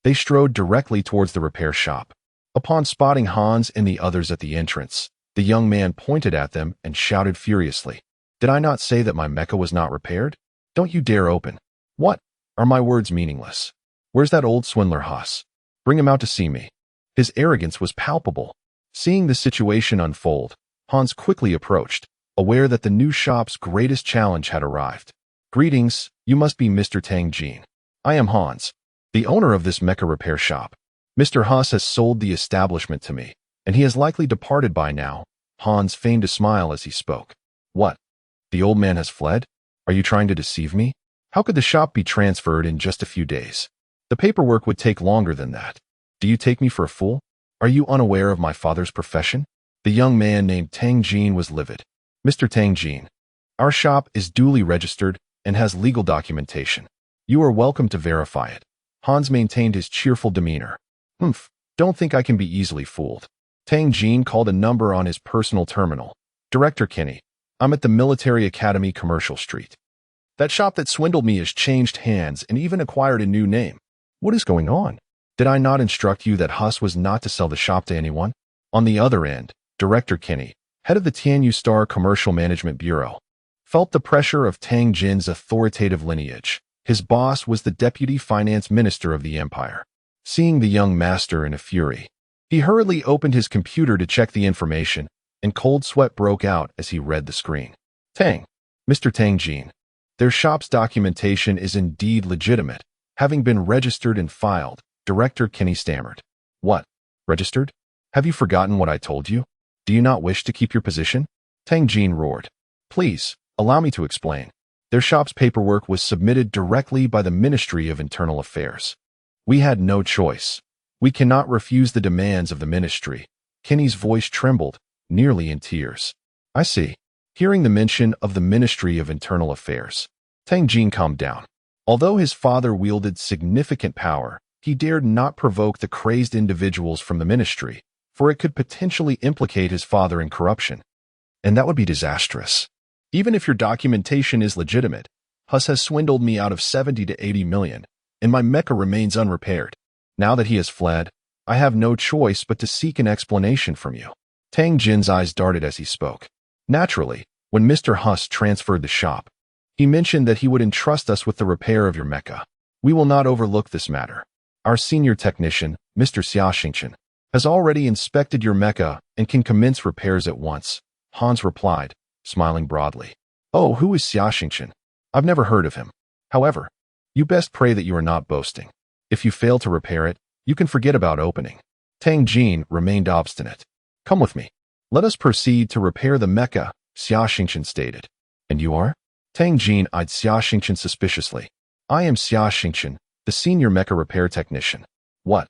They strode directly towards the repair shop. Upon spotting Hans and the others at the entrance, the young man pointed at them and shouted furiously, "Did I not say that my mecha was not repaired? Don't you dare open. What? Are my words meaningless? Where's that old swindler Haas? Bring him out to see me." His arrogance was palpable. Seeing the situation unfold, Hans quickly approached, aware that the new shop's greatest challenge had arrived. "Greetings, you must be Mr. Tang Jin. I am Hans, the owner of this mecha repair shop. Mr. Haas has sold the establishment to me, and he has likely departed by now." Hans feigned a smile as he spoke. "What? The old man has fled? Are you trying to deceive me? How could the shop be transferred in just a few days? The paperwork would take longer than that. Do you take me for a fool? Are you unaware of my father's profession?" The young man named Tang Jin was livid. "Mr. Tang Jin, our shop is duly registered and has legal documentation. You are welcome to verify it." Hans maintained his cheerful demeanor. Don't think I can be easily fooled." Tang Jin called a number on his personal terminal. "Director Kenny, I'm at the Military Academy, Commercial Street. That shop that swindled me has changed hands and even acquired a new name. What is going on? Did I not instruct you that Huss was not to sell the shop to anyone?" On the other end, Director Kenny, head of the Tianyu Star Commercial Management Bureau, felt the pressure of Tang Jin's authoritative lineage. His boss was the Deputy Finance Minister of the Empire. Seeing the young master in a fury, he hurriedly opened his computer to check the information, and cold sweat broke out as he read the screen. Mr. Tang Jin, their shop's documentation is indeed legitimate, having been registered and filed," Director Kenny stammered. "What? Registered? Have you forgotten what I told you? Do you not wish to keep your position?" Tang Jin roared. "Please, allow me to explain. Their shop's paperwork was submitted directly by the Ministry of Internal Affairs. We had no choice. We cannot refuse the demands of the ministry." Kenny's voice trembled, nearly in tears. "I see." Hearing the mention of the Ministry of Internal Affairs, Tang Jin calmed down. Although his father wielded significant power, he dared not provoke the crazed individuals from the ministry, for it could potentially implicate his father in corruption. And that would be disastrous. "Even if your documentation is legitimate, Huss has swindled me out of 70 to 80 million, and my mecha remains unrepaired. Now that he has fled, I have no choice but to seek an explanation from you." Tang Jin's eyes darted as he spoke. "Naturally, when Mr. Huss transferred the shop, he mentioned that he would entrust us with the repair of your mecha. We will not overlook this matter. Our senior technician, Mr. Xia Xingchen, has already inspected your mecha and can commence repairs at once," Hans replied, smiling broadly. "Oh, who is Xia Xingchen? I've never heard of him. However, you best pray that you are not boasting. If you fail to repair it, you can forget about opening." Tang Jin remained obstinate. "Come with me. Let us proceed to repair the mecha," Xia Xingchen stated. "And you are?" Tang Jin eyed Xia Xingchen suspiciously. "I am Xia Xingchen, the senior mecha repair technician." "What?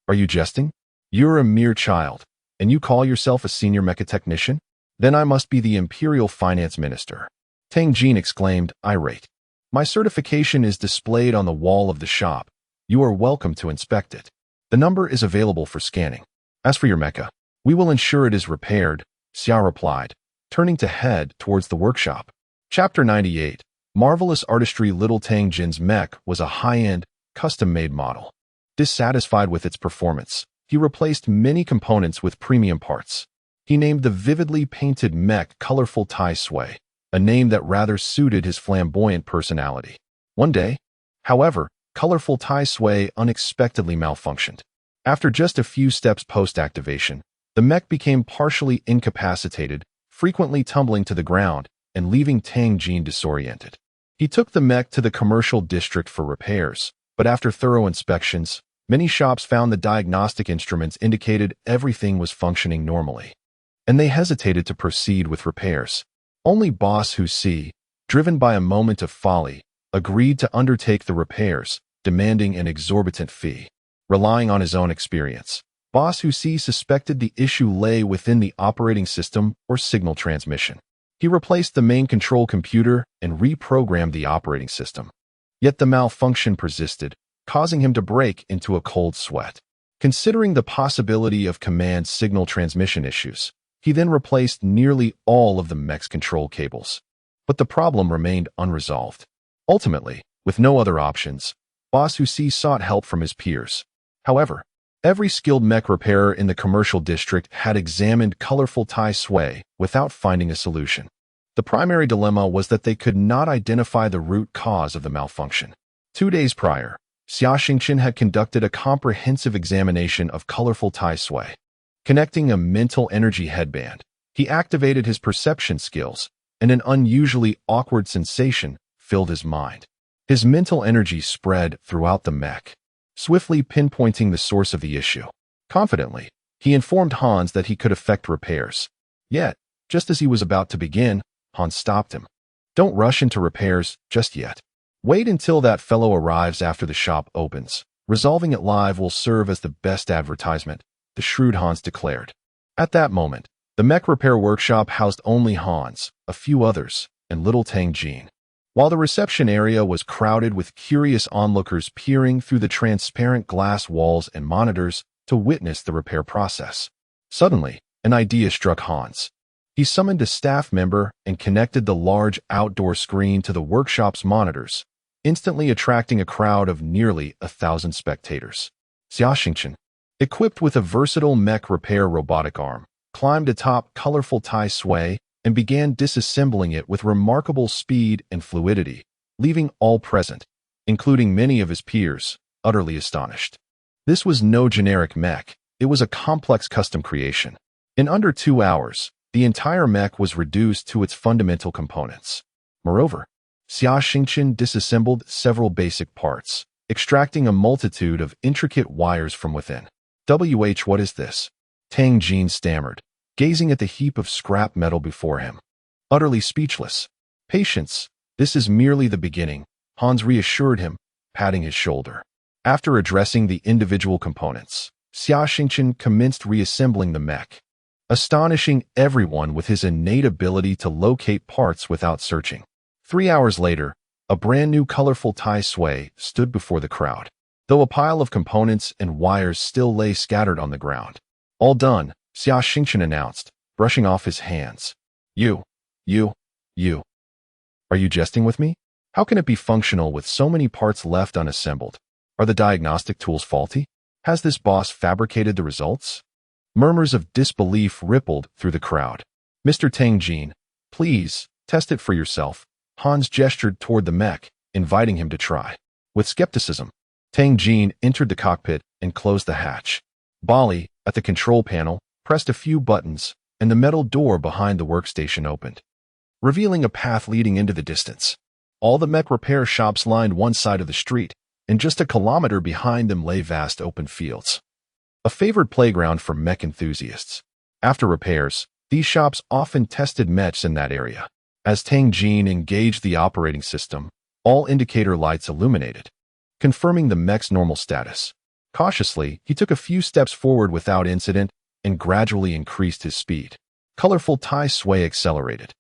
Are you jesting? You're a mere child, and you call yourself a senior mecha technician? Then I must be the Imperial Finance Minister," Tang Jin exclaimed, irate. "My certification is displayed on the wall of the shop. You are welcome to inspect it. The number is available for scanning. As for your mecha, we will ensure it is repaired," Xia replied, turning to head towards the workshop. Chapter 98. Marvelous Artistry. Little Tang Jin's mech was a high-end, custom-made model. Dissatisfied with its performance, he replaced many components with premium parts. He named the vividly painted mech Colorful Tai Sui, a name that rather suited his flamboyant personality. One day, however, Colorful Tai Sui unexpectedly malfunctioned. After just a few steps post-activation, the mech became partially incapacitated, frequently tumbling to the ground and leaving Tang Jin disoriented. He took the mech to the commercial district for repairs, but after thorough inspections, many shops found the diagnostic instruments indicated everything was functioning normally, and they hesitated to proceed with repairs. Only Boss Hu Si, driven by a moment of folly, agreed to undertake the repairs, demanding an exorbitant fee. Relying on his own experience, Boss Hu Si suspected the issue lay within the operating system or signal transmission. He replaced the main control computer and reprogrammed the operating system. Yet the malfunction persisted, causing him to break into a cold sweat. Considering the possibility of command signal transmission issues, he then replaced nearly all of the mech's control cables. But the problem remained unresolved. Ultimately, with no other options, Boss Husi sought help from his peers. However, every skilled mech repairer in the commercial district had examined colorful Tai Sui without finding a solution. The primary dilemma was that they could not identify the root cause of the malfunction. 2 days prior, Xia Xingchen had conducted a comprehensive examination of colorful Tai Sui. Connecting a mental energy headband, he activated his perception skills, and an unusually awkward sensation filled his mind. His mental energy spread throughout the mech, swiftly pinpointing the source of the issue. Confidently, he informed Hans that he could effect repairs. Yet, just as he was about to begin, Hans stopped him. Don't rush into repairs just yet. Wait until that fellow arrives after the shop opens. Resolving it live will serve as the best advertisement, the shrewd Hans declared. At that moment, the mech repair workshop housed only Hans, a few others, and little Tang Jin. While the reception area was crowded with curious onlookers peering through the transparent glass walls and monitors to witness the repair process. Suddenly, an idea struck Hans. He summoned a staff member and connected the large outdoor screen to the workshop's monitors, instantly attracting a crowd of nearly 1,000 spectators. Xia Xingchen, equipped with a versatile mech repair robotic arm, climbed atop colorful Tai Sui and began disassembling it with remarkable speed and fluidity, leaving all present, including many of his peers, utterly astonished. This was no generic mech, it was a complex custom creation. In under 2 hours, the entire mech was reduced to its fundamental components. Moreover, Xia Xingchen disassembled several basic parts, extracting a multitude of intricate wires from within. What is this? Tang Jin stammered, gazing at the heap of scrap metal before him. Utterly speechless. Patience, this is merely the beginning, Hans reassured him, patting his shoulder. After addressing the individual components, Xia Xingchen commenced reassembling the mech, astonishing everyone with his innate ability to locate parts without searching. 3 hours later, a brand new colorful Tai Sui stood before the crowd, though a pile of components and wires still lay scattered on the ground. All done, Xia Xingchen announced, brushing off his hands. You. Are you jesting with me? How can it be functional with so many parts left unassembled? Are the diagnostic tools faulty? Has this boss fabricated the results? Murmurs of disbelief rippled through the crowd. Mr. Tang Jin, please, test it for yourself. Hans gestured toward the mech, inviting him to try. With skepticism, Tang Jin entered the cockpit and closed the hatch. Bali, at the control panel, pressed a few buttons, and the metal door behind the workstation opened, revealing a path leading into the distance. All the mech repair shops lined one side of the street, and just a kilometer behind them lay vast open fields. A favored playground for mech enthusiasts. After repairs, these shops often tested mechs in that area. As Tang Jin engaged the operating system, all indicator lights illuminated, confirming the mech's normal status. Cautiously, he took a few steps forward without incident and gradually increased his speed. Colorful Tai Sui accelerated,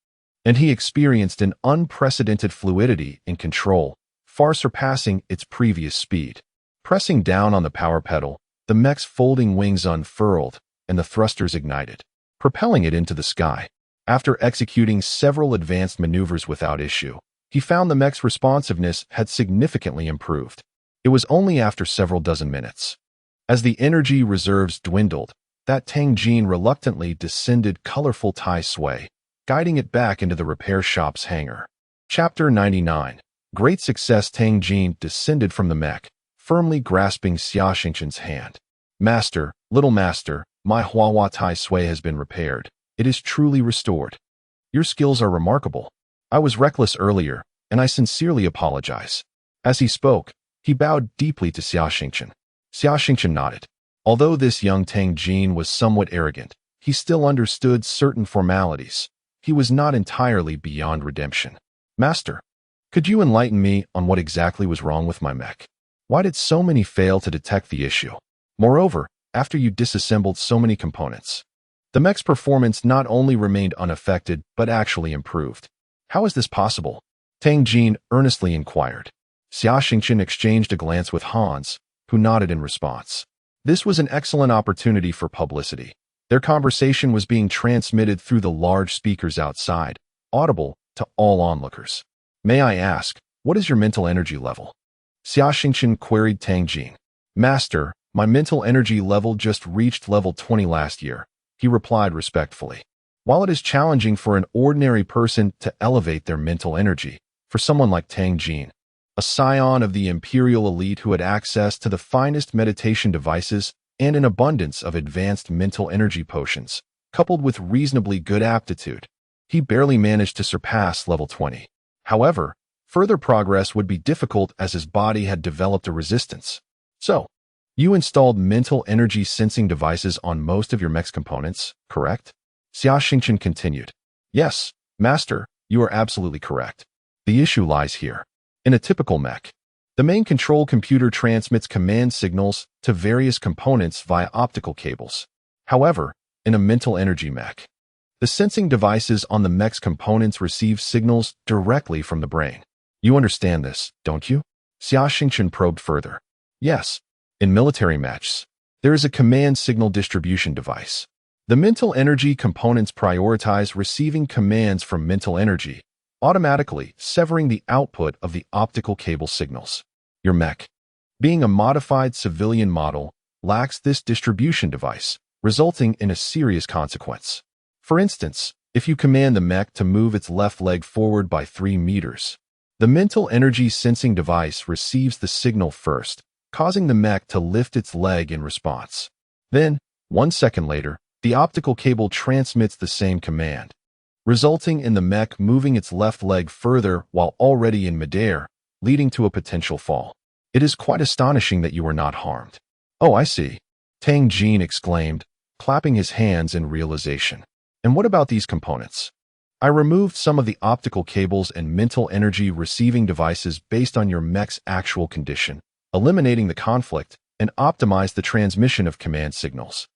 and he experienced an unprecedented fluidity in control, far surpassing its previous speed. Pressing down on the power pedal, the mech's folding wings unfurled and the thrusters ignited, propelling it into the sky. After executing several advanced maneuvers without issue, he found the mech's responsiveness had significantly improved. It was only after several dozen minutes, as the energy reserves dwindled, that Tang Jin reluctantly descended colorful Tai Sui, guiding it back into the repair shop's hangar. Chapter 99. Great success. Tang Jin descended from the mech, firmly grasping Xia Xingchen's hand. Master, little master, my Huahua Tai Sui has been repaired. It is truly restored. Your skills are remarkable. I was reckless earlier, and I sincerely apologize. As he spoke, he bowed deeply to Xia Xingchen. Xia Xingchen nodded. Although this young Tang Jin was somewhat arrogant, he still understood certain formalities. He was not entirely beyond redemption. Master, could you enlighten me on what exactly was wrong with my mech? Why did so many fail to detect the issue? Moreover, after you disassembled so many components, the mech's performance not only remained unaffected, but actually improved. How is this possible? Tang Jin earnestly inquired. Xia Xingchen exchanged a glance with Hans, who nodded in response. This was an excellent opportunity for publicity. Their conversation was being transmitted through the large speakers outside, audible to all onlookers. May I ask, what is your mental energy level? Xia Xingchen queried Tang Jin. Master, my mental energy level just reached level 20 last year, he replied respectfully. While it is challenging for an ordinary person to elevate their mental energy, for someone like Tang Jin, a scion of the imperial elite who had access to the finest meditation devices and an abundance of advanced mental energy potions, coupled with reasonably good aptitude, he barely managed to surpass level 20. However, further progress would be difficult as his body had developed a resistance. So, you installed mental energy sensing devices on most of your mech's components, correct? Xia Xingchen continued. Yes, Master, you are absolutely correct. The issue lies here. In a typical mech, the main control computer transmits command signals to various components via optical cables. However, in a mental energy mech, the sensing devices on the mech's components receive signals directly from the brain. You understand this, don't you? Xia Xingchen probed further. Yes. In military mechs, there is a command signal distribution device. The mental energy components prioritize receiving commands from mental energy, automatically severing the output of the optical cable signals. Your mech, being a modified civilian model, lacks this distribution device, resulting in a serious consequence. For instance, if you command the mech to move its left leg forward by 3 meters, the mental energy sensing device receives the signal first, causing the mech to lift its leg in response. Then, 1 second later, the optical cable transmits the same command, resulting in the mech moving its left leg further while already in midair, leading to a potential fall. It is quite astonishing that you were not harmed. Oh, I see, Tang Jin exclaimed, clapping his hands in realization. And what about these components? I removed some of the optical cables and mental energy receiving devices based on your mech's actual condition, eliminating the conflict, and optimized the transmission of command signals.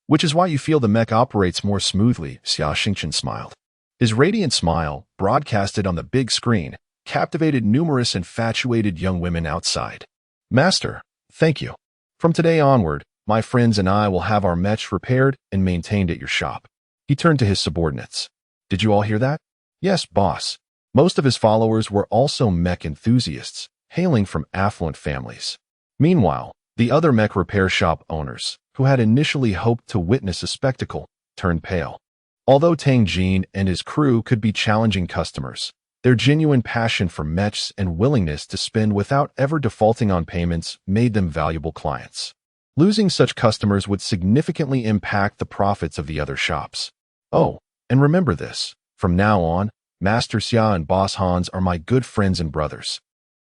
Which is why you feel the mech operates more smoothly, Xia Xingchen smiled. His radiant smile, broadcasted on the big screen, captivated numerous infatuated young women outside. Master, thank you. From today onward, my friends and I will have our mech repaired and maintained at your shop. He turned to his subordinates. Did you all hear that? Yes, boss. Most of his followers were also mech enthusiasts, hailing from affluent families. Meanwhile, the other mech repair shop owners, who had initially hoped to witness a spectacle, turned pale. Although Tang Jin and his crew could be challenging customers, their genuine passion for mechs and willingness to spend without ever defaulting on payments made them valuable clients. Losing such customers would significantly impact the profits of the other shops. Oh, and remember this, from now on, Master Xia and Boss Hans are my good friends and brothers.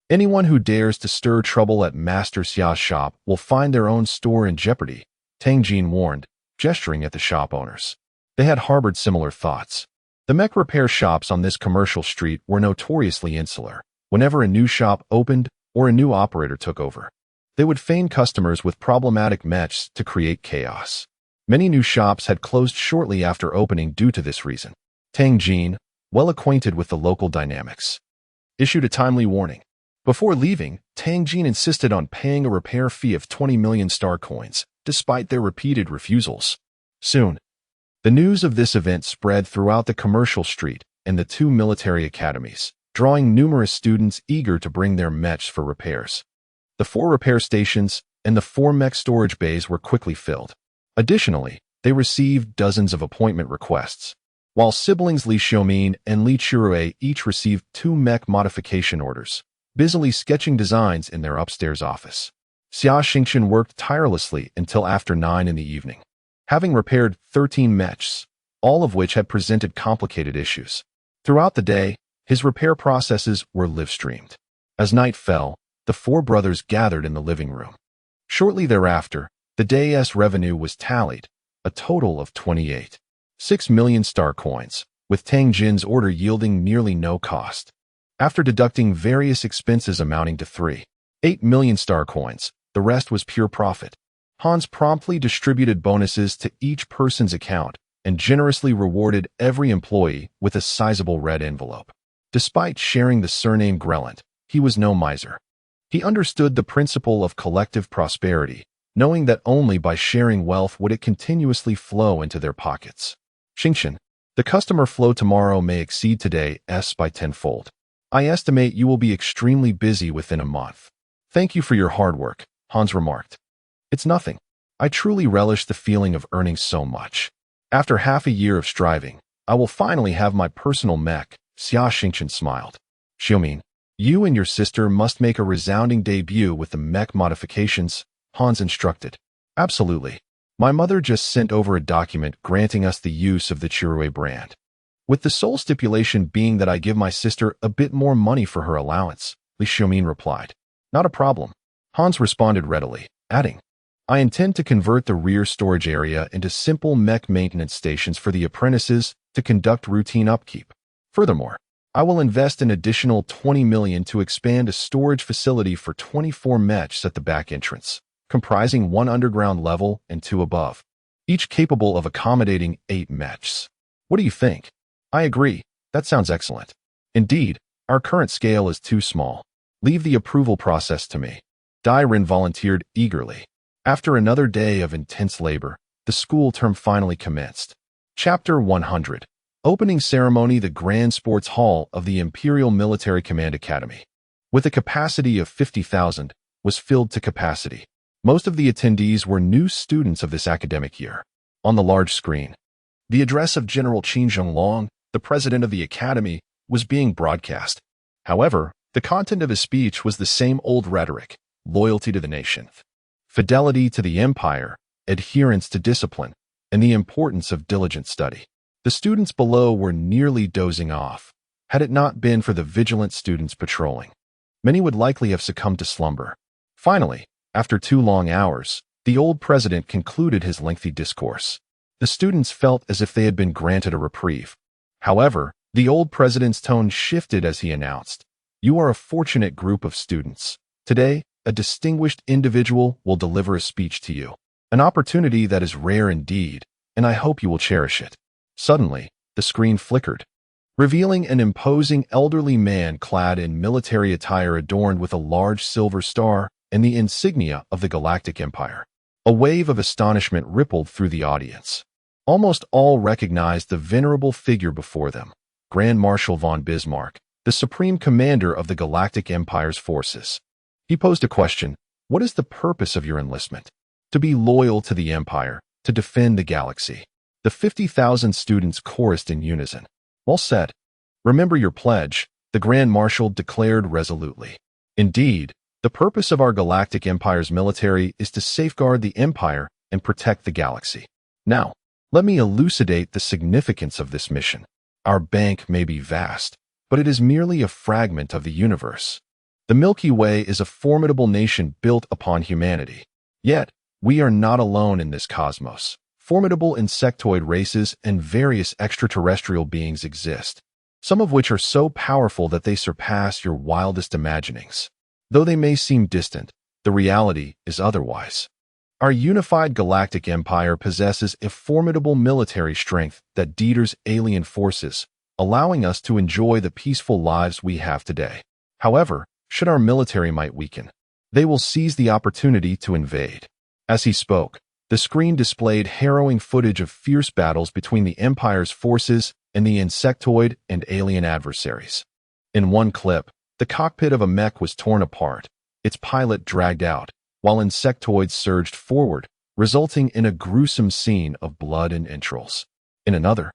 Anyone who dares to stir trouble at Master Xia's shop will find their own store in jeopardy, Tang Jin warned, gesturing at the shop owners. They had harbored similar thoughts. The mech repair shops on this commercial street were notoriously insular. Whenever a new shop opened or a new operator took over, they would feign customers with problematic mechs to create chaos. Many new shops had closed shortly after opening due to this reason. Tang Jin, well acquainted with the local dynamics, issued a timely warning. Before leaving, Tang Jin insisted on paying a repair fee of 20 million star coins, despite their repeated refusals. Soon, the news of this event spread throughout the commercial street and the 2 military academies, drawing numerous students eager to bring their mechs for repairs. The 4 repair stations and the 4 mech storage bays were quickly filled. Additionally, they received dozens of appointment requests, while siblings Li Xiaomin and Li Chirue each received 2 mech modification orders, busily sketching designs in their upstairs office. Xia Xingchen worked tirelessly until after 9 in the evening, having repaired 13 mechs, all of which had presented complicated issues. Throughout the day, his repair processes were live-streamed. As night fell, the 4 brothers gathered in the living room. Shortly thereafter, the day's revenue was tallied, a total of 28.6 million star coins, with Tang Jin's order yielding nearly no cost. After deducting various expenses amounting to 3.8 million star coins, the rest was pure profit. Hans promptly distributed bonuses to each person's account and generously rewarded every employee with a sizable red envelope. Despite sharing the surname Grellant, he was no miser. He understood the principle of collective prosperity knowing that only by sharing wealth would it continuously flow into their pockets. Xingchen, the customer flow tomorrow may exceed today's by tenfold. I estimate you will be extremely busy within a month. Thank you for your hard work, Hans remarked. It's nothing. I truly relish the feeling of earning so much. After half a year of striving, I will finally have my personal mech, Xia Xingchen smiled. Xiaomin, you and your sister must make a resounding debut with the mech modifications, Hans instructed. Absolutely. My mother just sent over a document granting us the use of the Chirue brand, with the sole stipulation being that I give my sister a bit more money for her allowance, Li Xiaomin replied. Not a problem. Hans responded readily, adding, I intend to convert the rear storage area into simple mech maintenance stations for the apprentices to conduct routine upkeep. Furthermore, I will invest an additional 20 million to expand a storage facility for 24 mechs at the back entrance, comprising 1 underground level and 2 above, each capable of accommodating 8 mechs. What do you think? I agree. That sounds excellent. Indeed, our current scale is too small. Leave the approval process to me. Dai Rin volunteered eagerly. After another day of intense labor, the school term finally commenced. Chapter 100. Opening Ceremony. The Grand Sports Hall of the Imperial Military Command Academy, with a capacity of 50,000, was filled to capacity. Most of the attendees were new students of this academic year. On the large screen, the address of General Qin Zhenglong, the president of the academy, was being broadcast. However, the content of his speech was the same old rhetoric: loyalty to the nation, fidelity to the empire, adherence to discipline, and the importance of diligent study. The students below were nearly dozing off. Had it not been for the vigilant students patrolling, many would likely have succumbed to slumber. Finally, after 2 long hours, the old president concluded his lengthy discourse. The students felt as if they had been granted a reprieve. However, the old president's tone shifted as he announced, "You are a fortunate group of students. Today, a distinguished individual will deliver a speech to you, an opportunity that is rare indeed, and I hope you will cherish it." Suddenly, the screen flickered, revealing an imposing elderly man clad in military attire adorned with a large silver star and the insignia of the Galactic Empire. A wave of astonishment rippled through the audience. Almost all recognized the venerable figure before them, Grand Marshal von Bismarck, the supreme commander of the Galactic Empire's forces. He posed a question: what is the purpose of your enlistment? To be loyal to the Empire, to defend the galaxy. The 50,000 students chorused in unison. Well said. Remember your pledge, the Grand Marshal declared resolutely. Indeed, the purpose of our Galactic Empire's military is to safeguard the Empire and protect the galaxy. Now, let me elucidate the significance of this mission. Our bank may be vast, but it is merely a fragment of the universe. The Milky Way is a formidable nation built upon humanity. Yet, we are not alone in this cosmos. Formidable insectoid races and various extraterrestrial beings exist, some of which are so powerful that they surpass your wildest imaginings. Though they may seem distant, the reality is otherwise. Our unified galactic empire possesses a formidable military strength that deters alien forces, allowing us to enjoy the peaceful lives we have today. However, should our military might weaken, they will seize the opportunity to invade. As he spoke, the screen displayed harrowing footage of fierce battles between the Empire's forces and the insectoid and alien adversaries. In one clip, the cockpit of a mech was torn apart, its pilot dragged out, while insectoids surged forward, resulting in a gruesome scene of blood and entrails. In another,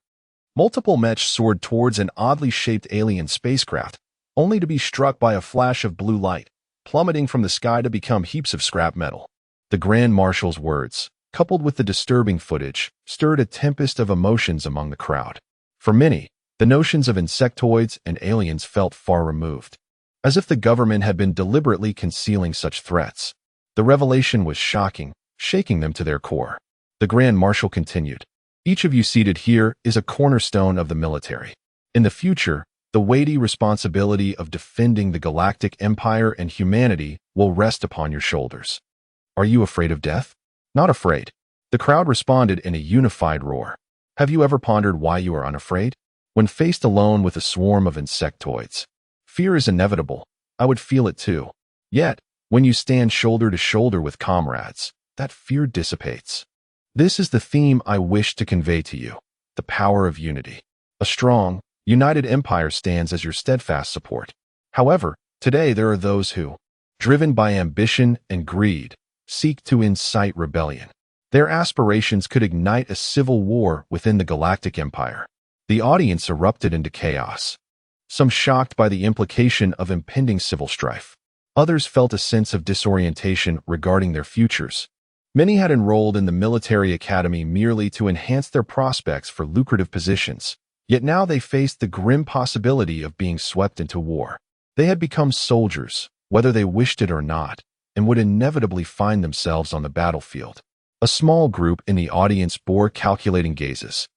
multiple mechs soared towards an oddly shaped alien spacecraft, only to be struck by a flash of blue light, plummeting from the sky to become heaps of scrap metal. The Grand Marshal's words, coupled with the disturbing footage, stirred a tempest of emotions among the crowd. For many, the notions of insectoids and aliens felt far removed, as if the government had been deliberately concealing such threats. The revelation was shocking, shaking them to their core. The Grand Marshal continued, "Each of you seated here is a cornerstone of the military. In the future, the weighty responsibility of defending the Galactic Empire and humanity will rest upon your shoulders. Are you afraid of death? Not afraid." The crowd responded in a unified roar. Have you ever pondered why you are unafraid? When faced alone with a swarm of insectoids, fear is inevitable. I would feel it too. Yet, when you stand shoulder to shoulder with comrades, that fear dissipates. This is the theme I wish to convey to you: the power of unity. A strong, united empire stands as your steadfast support. However, today there are those who, driven by ambition and greed, seek to incite rebellion. Their aspirations could ignite a civil war within the galactic empire. The audience erupted into chaos, some shocked by the implication of impending civil strife. Others felt a sense of disorientation regarding their futures. Many had enrolled in the military academy merely to enhance their prospects for lucrative positions, yet now they faced the grim possibility of being swept into war. They had become soldiers, whether they wished it or not, and would inevitably find themselves on the battlefield. A small group in the audience bore calculating gazes.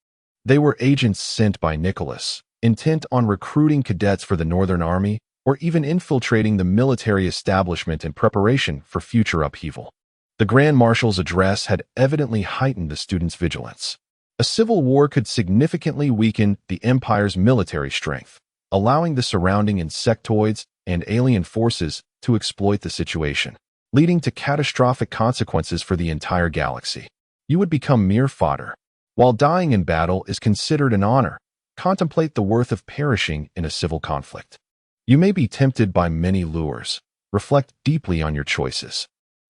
They were agents sent by Nicholas, intent on recruiting cadets for the Northern Army or even infiltrating the military establishment in preparation for future upheaval. The Grand Marshal's address had evidently heightened the students' vigilance. A civil war could significantly weaken the Empire's military strength, allowing the surrounding insectoids and alien forces to exploit the situation, leading to catastrophic consequences for the entire galaxy. You would become mere fodder. While dying in battle is considered an honor, contemplate the worth of perishing in a civil conflict. You may be tempted by many lures. Reflect deeply on your choices.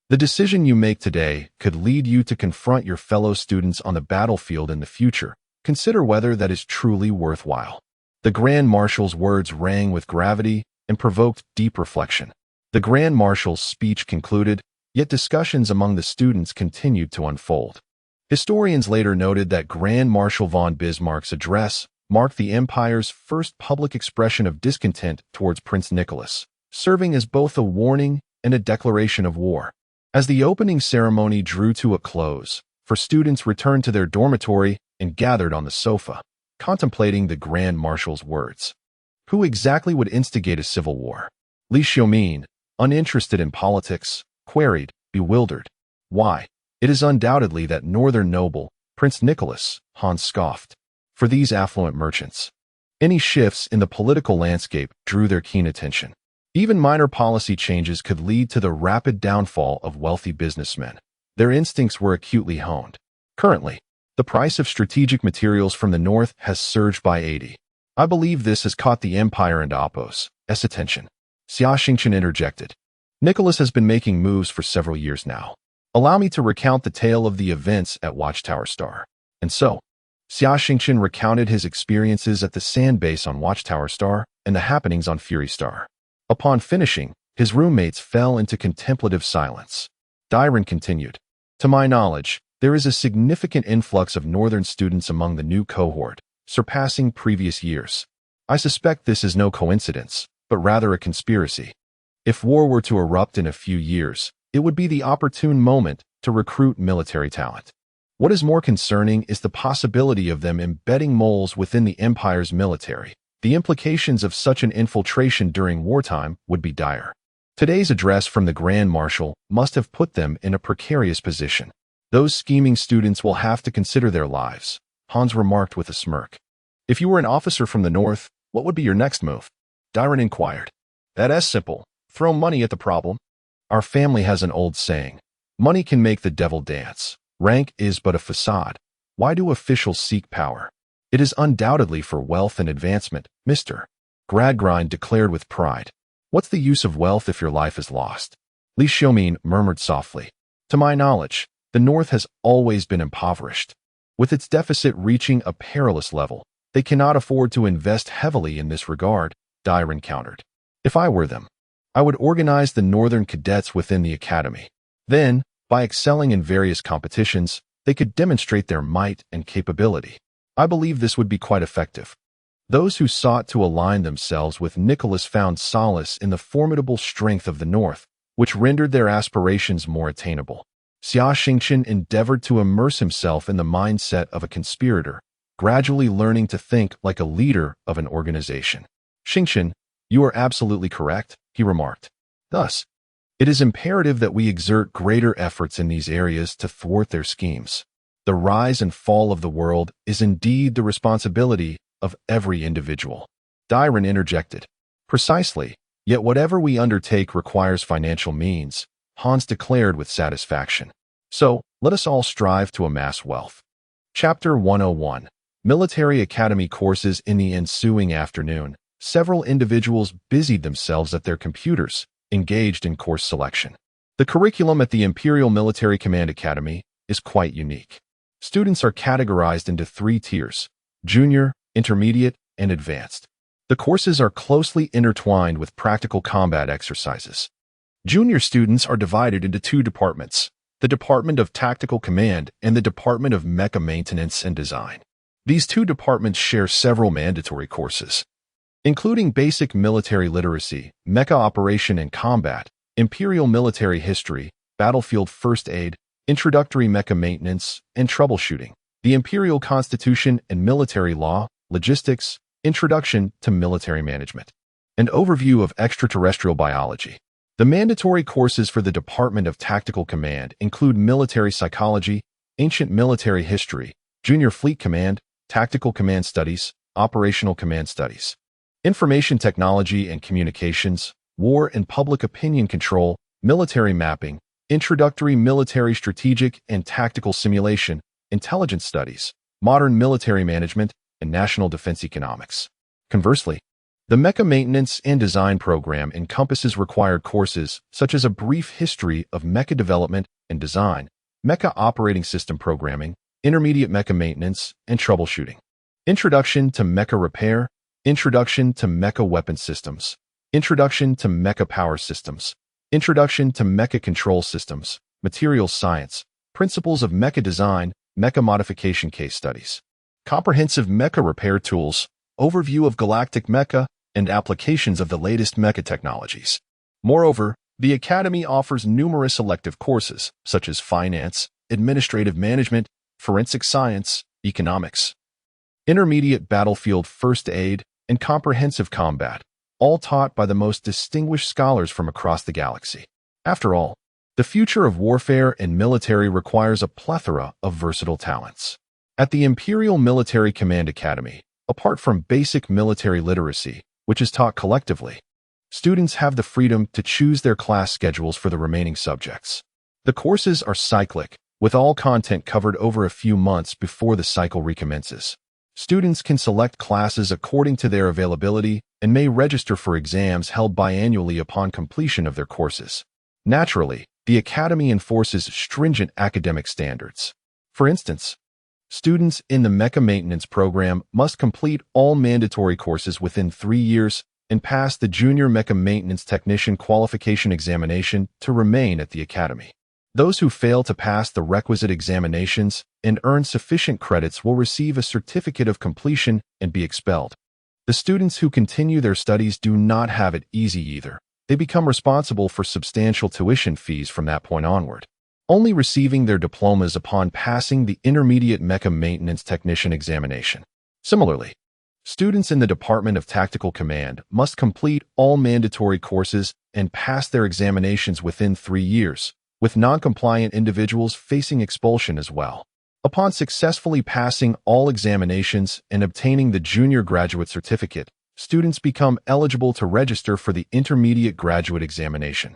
The decision you make today could lead you to confront your fellow students on the battlefield in the future. Consider whether that is truly worthwhile. The Grand Marshal's words rang with gravity and provoked deep reflection. The Grand Marshal's speech concluded, yet discussions among the students continued to unfold. Historians later noted that Grand Marshal von Bismarck's address marked the Empire's first public expression of discontent towards Prince Nicholas, serving as both a warning and a declaration of war. As the opening ceremony drew to a close, students returned to their dormitory and gathered on the sofa, contemplating the Grand Marshal's words. Who exactly would instigate a civil war? Li Xiaoming, uninterested in politics, queried, bewildered. Why? It is undoubtedly that northern noble, Prince Nicholas, Hans scoffed. For these affluent merchants, any shifts in the political landscape drew their keen attention. Even minor policy changes could lead to the rapid downfall of wealthy businessmen. Their instincts were acutely honed. Currently, the price of strategic materials from the north has surged by 80. I believe this has caught the Empire and Oppo's attention. Xia Xingchen interjected. Nicholas has been making moves for several years now. Allow me to recount the tale of the events at Watchtower Star. And so, Xia Xingchen recounted his experiences at the sand base on Watchtower Star and the happenings on Fury Star. Upon finishing, his roommates fell into contemplative silence. Dyron continued. To my knowledge, there is a significant influx of northern students among the new cohort, surpassing previous years. I suspect this is no coincidence, but rather a conspiracy. If war were to erupt in a few years, it would be the opportune moment to recruit military talent. What is more concerning is the possibility of them embedding moles within the Empire's military. The implications of such an infiltration during wartime would be dire. Today's address from the Grand Marshal must have put them in a precarious position. Those scheming students will have to consider their lives, Hans remarked with a smirk. If you were an officer from the north, what would be your next move? Dyron inquired. That's simple. Throw money at the problem. Our family has an old saying. Money can make the devil dance. Rank is but a facade. Why do officials seek power? It is undoubtedly for wealth and advancement, Mr. Gradgrind declared with pride. What's the use of wealth if your life is lost? Li Xiaoming murmured softly. To my knowledge, the North has always been impoverished. With its deficit reaching a perilous level, they cannot afford to invest heavily in this regard, Dyron countered. If I were them, I would organize the northern cadets within the academy. Then, by excelling in various competitions, they could demonstrate their might and capability. I believe this would be quite effective. Those who sought to align themselves with Nicholas found solace in the formidable strength of the North, which rendered their aspirations more attainable. Xia Xingchen endeavored to immerse himself in the mindset of a conspirator, gradually learning to think like a leader of an organization. Xingchen, you are absolutely correct, he remarked. Thus, it is imperative that we exert greater efforts in these areas to thwart their schemes. The rise and fall of the world is indeed the responsibility of every individual. Dyron interjected. Precisely, yet whatever we undertake requires financial means, Hans declared with satisfaction. So, let us all strive to amass wealth. Chapter 101. Military Academy Courses. In the ensuing afternoon, several individuals busied themselves at their computers, engaged in course selection. The curriculum at the Imperial Military Command Academy is quite unique. Students are categorized into 3 tiers: junior, intermediate, and advanced. The courses are closely intertwined with practical combat exercises. Junior students are divided into 2 departments: the Department of Tactical Command and the Department of Mecha Maintenance and Design. These 2 departments share several mandatory courses, including basic military literacy, mecha operation and combat, imperial military history, battlefield first aid, introductory mecha maintenance, and troubleshooting, the imperial constitution and military law, logistics, introduction to military management, and overview of extraterrestrial biology. The mandatory courses for the Department of Tactical Command include military psychology, ancient military history, junior fleet command, tactical command studies, operational command studies, information technology and communications, war and public opinion control, military mapping, introductory military strategic and tactical simulation, intelligence studies, modern military management, and national defense economics. Conversely, the Mecha Maintenance and Design program encompasses required courses such as a brief history of mecha development and design, mecha operating system programming, intermediate mecha maintenance, and troubleshooting, introduction to mecha repair, introduction to mecha weapon systems, introduction to mecha power systems, introduction to mecha control systems, materials science, principles of mecha design, mecha modification case studies, comprehensive mecha repair tools, overview of galactic mecha, and applications of the latest mecha technologies. Moreover, the Academy offers numerous elective courses, such as finance, administrative management, forensic science, economics, intermediate battlefield first aid, and comprehensive combat, all taught by the most distinguished scholars from across the galaxy. After all, the future of warfare and military requires a plethora of versatile talents. At the Imperial Military Command Academy, apart from basic military literacy, which is taught collectively, students have the freedom to choose their class schedules for the remaining subjects. The courses are cyclic, with all content covered over a few months before the cycle recommences. Students can select classes according to their availability and may register for exams held biannually upon completion of their courses. Naturally, the Academy enforces stringent academic standards. For instance, students in the Mecha Maintenance program must complete all mandatory courses within 3 years and pass the Junior Mecha Maintenance Technician Qualification Examination to remain at the Academy. Those who fail to pass the requisite examinations and earn sufficient credits will receive a certificate of completion and be expelled. The students who continue their studies do not have it easy either. They become responsible for substantial tuition fees from that point onward, only receiving their diplomas upon passing the Intermediate Mecha Maintenance Technician examination. Similarly, students in the Department of Tactical Command must complete all mandatory courses and pass their examinations within 3 years, with non-compliant individuals facing expulsion as well. Upon successfully passing all examinations and obtaining the Junior Graduate Certificate, students become eligible to register for the Intermediate Graduate Examination,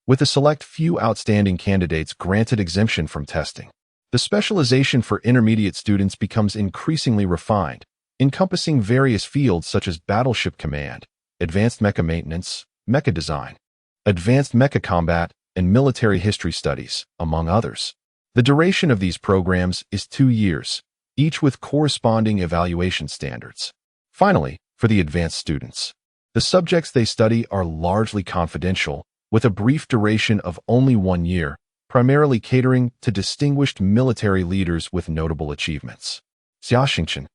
with a select few outstanding candidates granted exemption from testing. The specialization for intermediate students becomes increasingly refined, encompassing various fields such as battleship command, advanced mecha maintenance, mecha design, advanced mecha combat, and military history studies, among others. The duration of these programs is 2 years, each with corresponding evaluation standards. Finally, for the advanced students, the subjects they study are largely confidential, with a brief duration of only 1 year, primarily catering to distinguished military leaders with notable achievements. Xia Xingchen,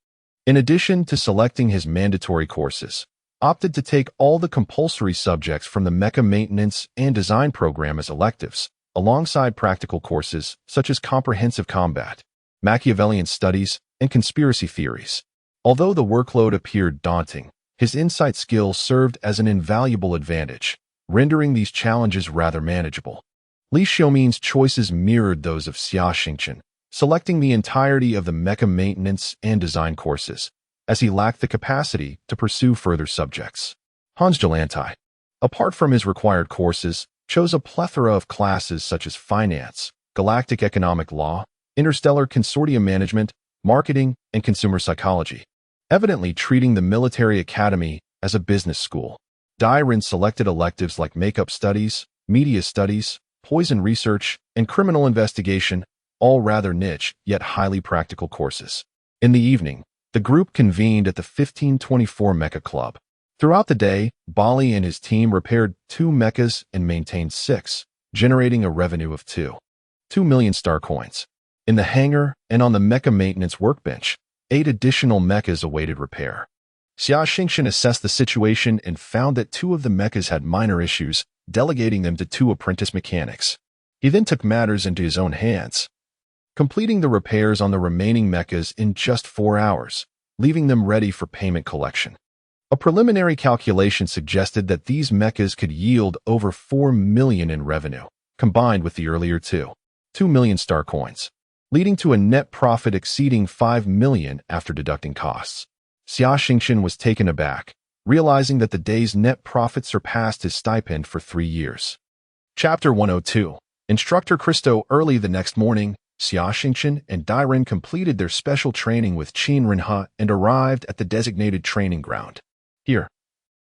in addition to selecting his mandatory courses, opted to take all the compulsory subjects from the Mecha Maintenance and Design program as electives, alongside practical courses such as comprehensive combat, Machiavellian studies, and conspiracy theories. Although the workload appeared daunting, his insight skills served as an invaluable advantage, rendering these challenges rather manageable. Li Xiaomin's choices mirrored those of Xia Xingchen, selecting the entirety of the Mecha Maintenance and Design courses, as he lacked the capacity to pursue further subjects. Hans Gelantai, apart from his required courses, chose a plethora of classes such as finance, galactic economic law, interstellar consortium management, marketing, and consumer psychology, evidently treating the military academy as a business school. Dairen selected electives like makeup studies, media studies, poison research, and criminal investigation, all rather niche yet highly practical courses. In the evening, the group convened at the 1524 Mecha Club. Throughout the day, Bali and his team repaired 2 mechas and maintained 6, generating a revenue of 2 million star coins. In the hangar and on the mecha maintenance workbench, 8 additional mechas awaited repair. Xia Xingchen assessed the situation and found that 2 of the mechas had minor issues, delegating them to 2 apprentice mechanics. He then took matters into his own hands, completing the repairs on the remaining mechas in just 4 hours, leaving them ready for payment collection. A preliminary calculation suggested that these mechas could yield over 4 million in revenue, combined with the earlier 2 million star coins, leading to a net profit exceeding 5 million after deducting costs. Xia Xingchen was taken aback, realizing that the day's net profit surpassed his stipend for 3 years. Chapter 102. Instructor Christo. Early the next morning, Xia Xingchen and Dairen completed their special training with Qin Renhe and arrived at the designated training ground. Here,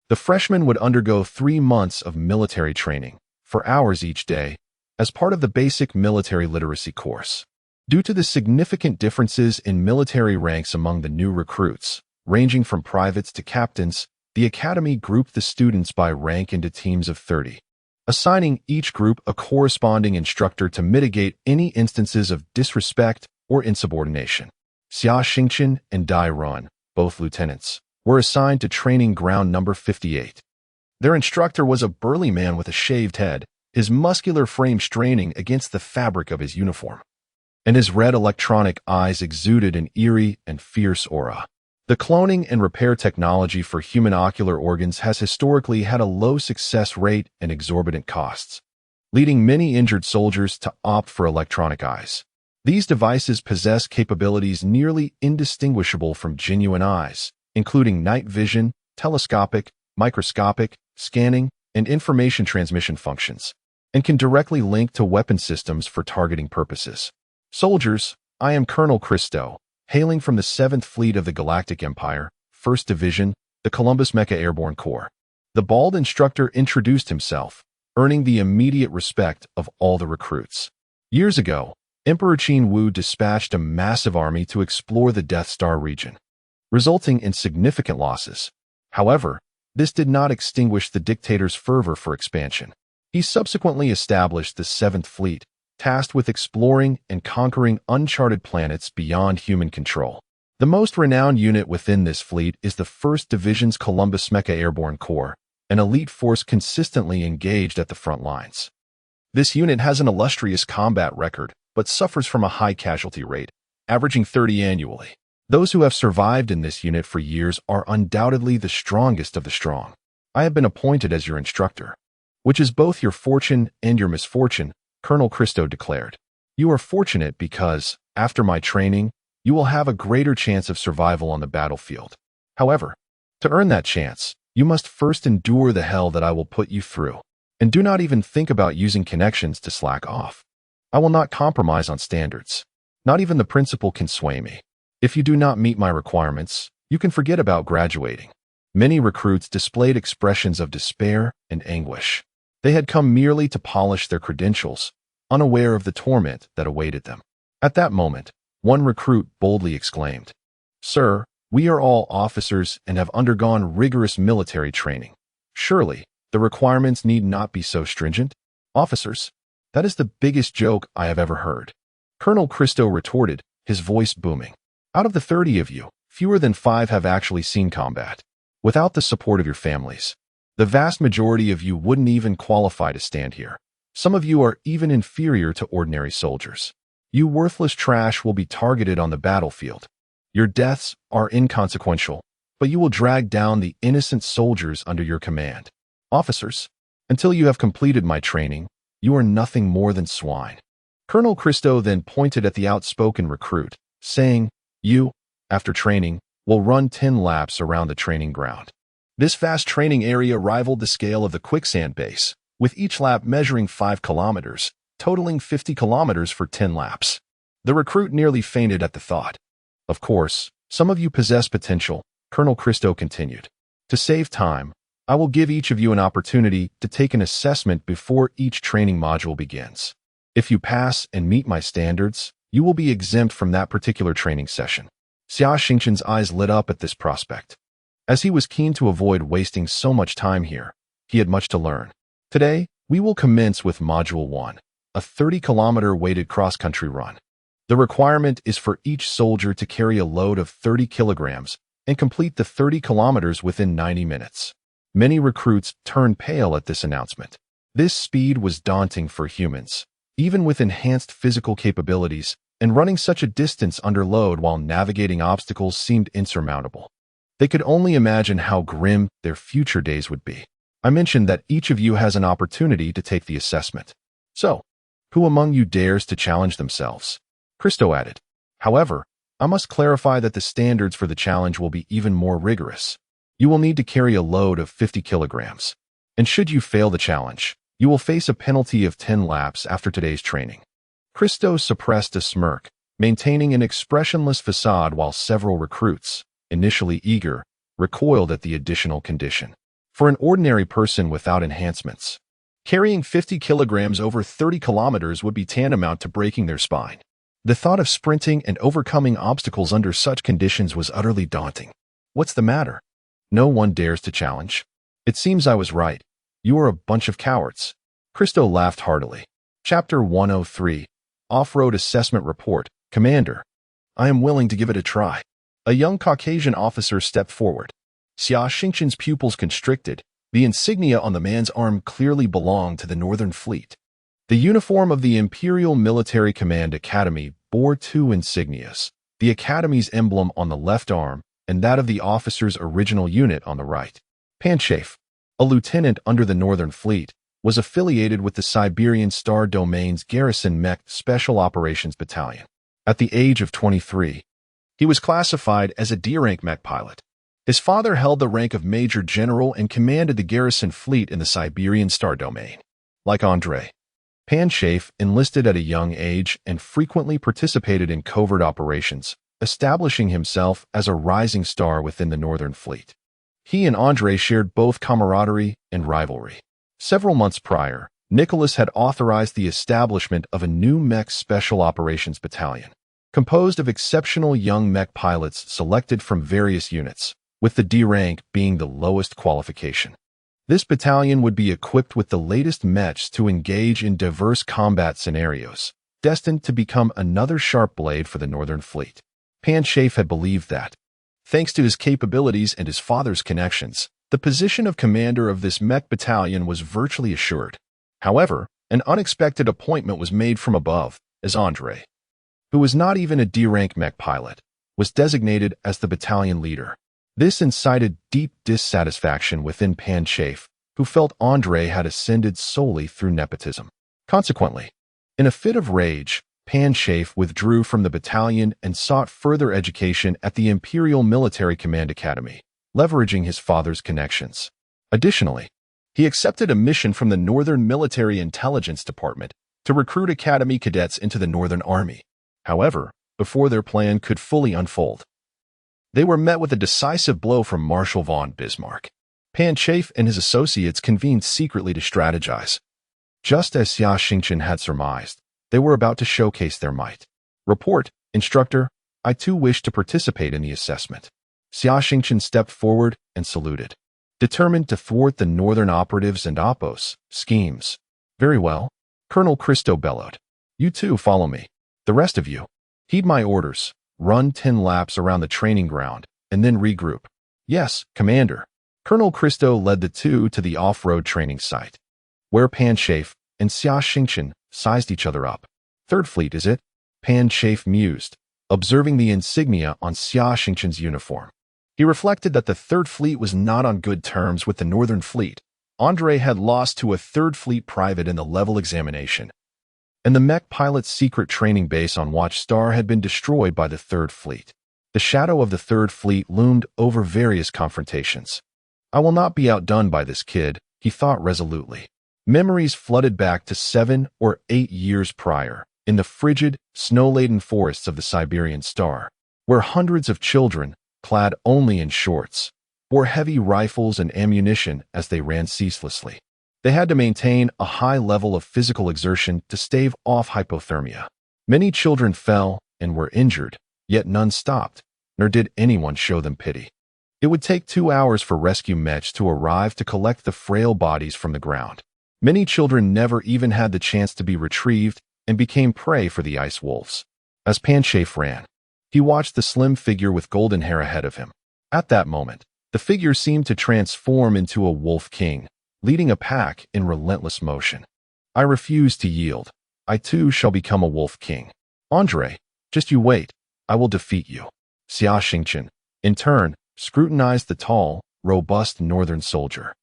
the freshmen would undergo 3 months of military training, for hours each day, as part of the basic military literacy course. Due to the significant differences in military ranks among the new recruits, ranging from privates to captains, the academy grouped the students by rank into teams of 30, assigning each group a corresponding instructor to mitigate any instances of disrespect or insubordination. Xia Xingchen and Dai Run, both lieutenants, were assigned to training ground number 58. Their instructor was a burly man with a shaved head, his muscular frame straining against the fabric of his uniform, and his red electronic eyes exuded an eerie and fierce aura. The cloning and repair technology for human ocular organs has historically had a low success rate and exorbitant costs, leading many injured soldiers to opt for electronic eyes. These devices possess capabilities nearly indistinguishable from genuine eyes, including night vision, telescopic, microscopic, scanning, and information transmission functions, and can directly link to weapon systems for targeting purposes. Soldiers, I am Colonel Christo, hailing from the 7th Fleet of the Galactic Empire, 1st Division, the Columbus Mecha Airborne Corps. The bald instructor introduced himself, earning the immediate respect of all the recruits. Years ago, Emperor Qin Wu dispatched a massive army to explore the Death Star region, resulting in significant losses. However, this did not extinguish the dictator's fervor for expansion. He subsequently established the 7th Fleet, tasked with exploring and conquering uncharted planets beyond human control. The most renowned unit within this fleet is the 1st Division's Columbus Mecha Airborne Corps, an elite force consistently engaged at the front lines. This unit has an illustrious combat record, but suffers from a high casualty rate, averaging 30 annually. Those who have survived in this unit for years are undoubtedly the strongest of the strong. I have been appointed as your instructor, which is both your fortune and your misfortune, Colonel Christo declared. You are fortunate because, after my training, you will have a greater chance of survival on the battlefield. However, to earn that chance, you must first endure the hell that I will put you through. And do not even think about using connections to slack off. I will not compromise on standards. Not even the principal can sway me. If you do not meet my requirements, you can forget about graduating. Many recruits displayed expressions of despair and anguish. They had come merely to polish their credentials, unaware of the torment that awaited them. At that moment, one recruit boldly exclaimed, "Sir, we are all officers and have undergone rigorous military training. Surely, the requirements need not be so stringent? Officers? That is the biggest joke I have ever heard." Colonel Christo retorted, his voice booming. "Out of the 30 of you, fewer than 5 have actually seen combat. Without the support of your families, the vast majority of you wouldn't even qualify to stand here. Some of you are even inferior to ordinary soldiers. You worthless trash will be targeted on the battlefield. Your deaths are inconsequential, but you will drag down the innocent soldiers under your command. Officers, until you have completed my training, you are nothing more than swine." Colonel Christo then pointed at the outspoken recruit, saying, "You, after training, will run 10 laps around the training ground." This vast training area rivaled the scale of the quicksand base, with each lap measuring 5 kilometers, totaling 50 kilometers for 10 laps. The recruit nearly fainted at the thought. Of course, some of you possess potential, Colonel Christo continued. To save time, I will give each of you an opportunity to take an assessment before each training module begins. If you pass and meet my standards, you will be exempt from that particular training session. Xia Xingchen's eyes lit up at this prospect. As he was keen to avoid wasting so much time here, he had much to learn. Today, we will commence with Module 1, a 30-kilometer weighted cross-country run. The requirement is for each soldier to carry a load of 30 kilograms and complete the 30 kilometers within 90 minutes. Many recruits turned pale at this announcement. This speed was daunting for humans, even with enhanced physical capabilities, and running such a distance under load while navigating obstacles seemed insurmountable. They could only imagine how grim their future days would be. I mentioned that each of you has an opportunity to take the assessment. So, who among you dares to challenge themselves? Christo added. However, I must clarify that the standards for the challenge will be even more rigorous. You will need to carry a load of 50 kilograms. And should you fail the challenge, you will face a penalty of 10 laps after today's training. Christo suppressed a smirk, maintaining an expressionless facade while several recruits, initially eager, recoiled at the additional condition. For an ordinary person without enhancements, carrying 50 kilograms over 30 kilometers would be tantamount to breaking their spine. The thought of sprinting and overcoming obstacles under such conditions was utterly daunting. What's the matter? No one dares to challenge. It seems I was right. You are a bunch of cowards. Christo laughed heartily. Chapter 103, Off-Road Assessment Report. Commander, I am willing to give it a try. A young Caucasian officer stepped forward. Xia Xingchen's pupils constricted. The insignia on the man's arm clearly belonged to the Northern Fleet. The uniform of the Imperial Military Command Academy bore two insignias, the Academy's emblem on the left arm and that of the officer's original unit on the right. Panchafe, a lieutenant under the Northern Fleet, was affiliated with the Siberian Star Domain's Garrison Mech Special Operations Battalion. At the age of 23, he was classified as a D-rank mech pilot. His father held the rank of Major General and commanded the garrison fleet in the Siberian Star Domain. Like Andrei, Panchafe enlisted at a young age and frequently participated in covert operations, establishing himself as a rising star within the Northern Fleet. He and Andrei shared both camaraderie and rivalry. Several months prior, Nicholas had authorized the establishment of a new Mech Special Operations Battalion, composed of exceptional young mech pilots selected from various units, with the D rank being the lowest qualification. This battalion would be equipped with the latest mechs to engage in diverse combat scenarios, destined to become another sharp blade for the Northern Fleet. Panchafe had believed that, thanks to his capabilities and his father's connections, the position of commander of this mech battalion was virtually assured. However, an unexpected appointment was made from above, as Andrei, who was not even a D-rank mech pilot, was designated as the battalion leader. This incited deep dissatisfaction within Panchafe, who felt Andrei had ascended solely through nepotism. Consequently, in a fit of rage, Panchafe withdrew from the battalion and sought further education at the Imperial Military Command Academy, leveraging his father's connections. Additionally, he accepted a mission from the Northern Military Intelligence Department to recruit Academy cadets into the Northern Army. However, before their plan could fully unfold, they were met with a decisive blow from Marshal von Bismarck. Panchafe and his associates convened secretly to strategize. Just as Xia Xingchen had surmised, they were about to showcase their might. Report, instructor, I too wish to participate in the assessment. Xia Xingchen stepped forward and saluted, determined to thwart the Northern operatives and oppos schemes. Very well, Colonel Christo bellowed. You too follow me. The rest of you, heed my orders. Run 10 laps around the training ground, and then regroup. Yes, Commander. Colonel Christo led the two to the off-road training site, where Panchafe and Xia Xingchen sized each other up. Third Fleet, is it? Panchafe mused, observing the insignia on Xia Xingchen's uniform. He reflected that the Third Fleet was not on good terms with the Northern Fleet. Andrei had lost to a Third Fleet private in the level examination, and the mech pilot's secret training base on Watch Star had been destroyed by the Third Fleet. The shadow of the Third Fleet loomed over various confrontations. I will not be outdone by this kid, he thought resolutely. Memories flooded back to 7 or 8 years prior, in the frigid, snow-laden forests of the Siberian Star, where hundreds of children, clad only in shorts, bore heavy rifles and ammunition as they ran ceaselessly. They had to maintain a high level of physical exertion to stave off hypothermia. Many children fell and were injured, yet none stopped, nor did anyone show them pity. It would take 2 hours for rescue mechs to arrive to collect the frail bodies from the ground. Many children never even had the chance to be retrieved and became prey for the ice wolves. As Panchafe ran, he watched the slim figure with golden hair ahead of him. At that moment, the figure seemed to transform into a wolf king, leading a pack in relentless motion. I refuse to yield. I too shall become a wolf king. Andre, just you wait. I will defeat you. Xia Xingchen, in turn, scrutinized the tall, robust northern soldier.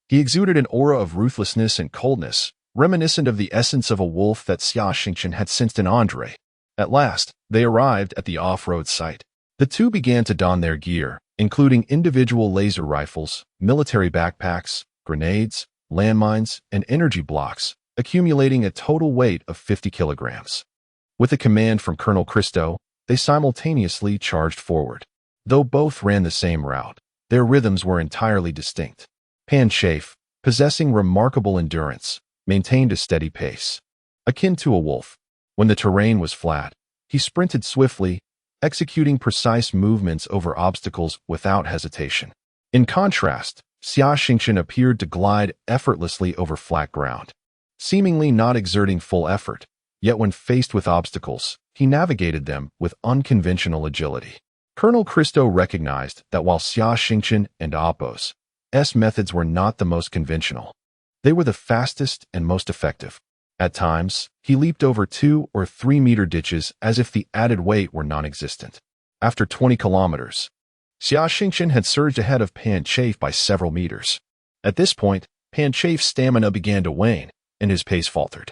He exuded an aura of ruthlessness and coldness, reminiscent of the essence of a wolf that Xia Xingchen had sensed in Andre. At last, they arrived at the off-road site. The two began to don their gear, including individual laser rifles, military backpacks, grenades, landmines, and energy blocks, accumulating a total weight of 50 kilograms. With a command from Colonel Christo, they simultaneously charged forward. Though both ran the same route, their rhythms were entirely distinct. Panchafe, possessing remarkable endurance, maintained a steady pace. Akin to a wolf, when the terrain was flat, he sprinted swiftly, executing precise movements over obstacles without hesitation. In contrast, Xia Xingchen appeared to glide effortlessly over flat ground, seemingly not exerting full effort, yet when faced with obstacles, he navigated them with unconventional agility. Colonel Christo recognized that while Xia Xingchen and Appo's methods were not the most conventional, they were the fastest and most effective. At times, he leaped over 2 or 3 meter ditches as if the added weight were non-existent. After 20 kilometers, Xia Xingchen had surged ahead of Panchafe by several meters. At this point, Panchafe's stamina began to wane, and his pace faltered.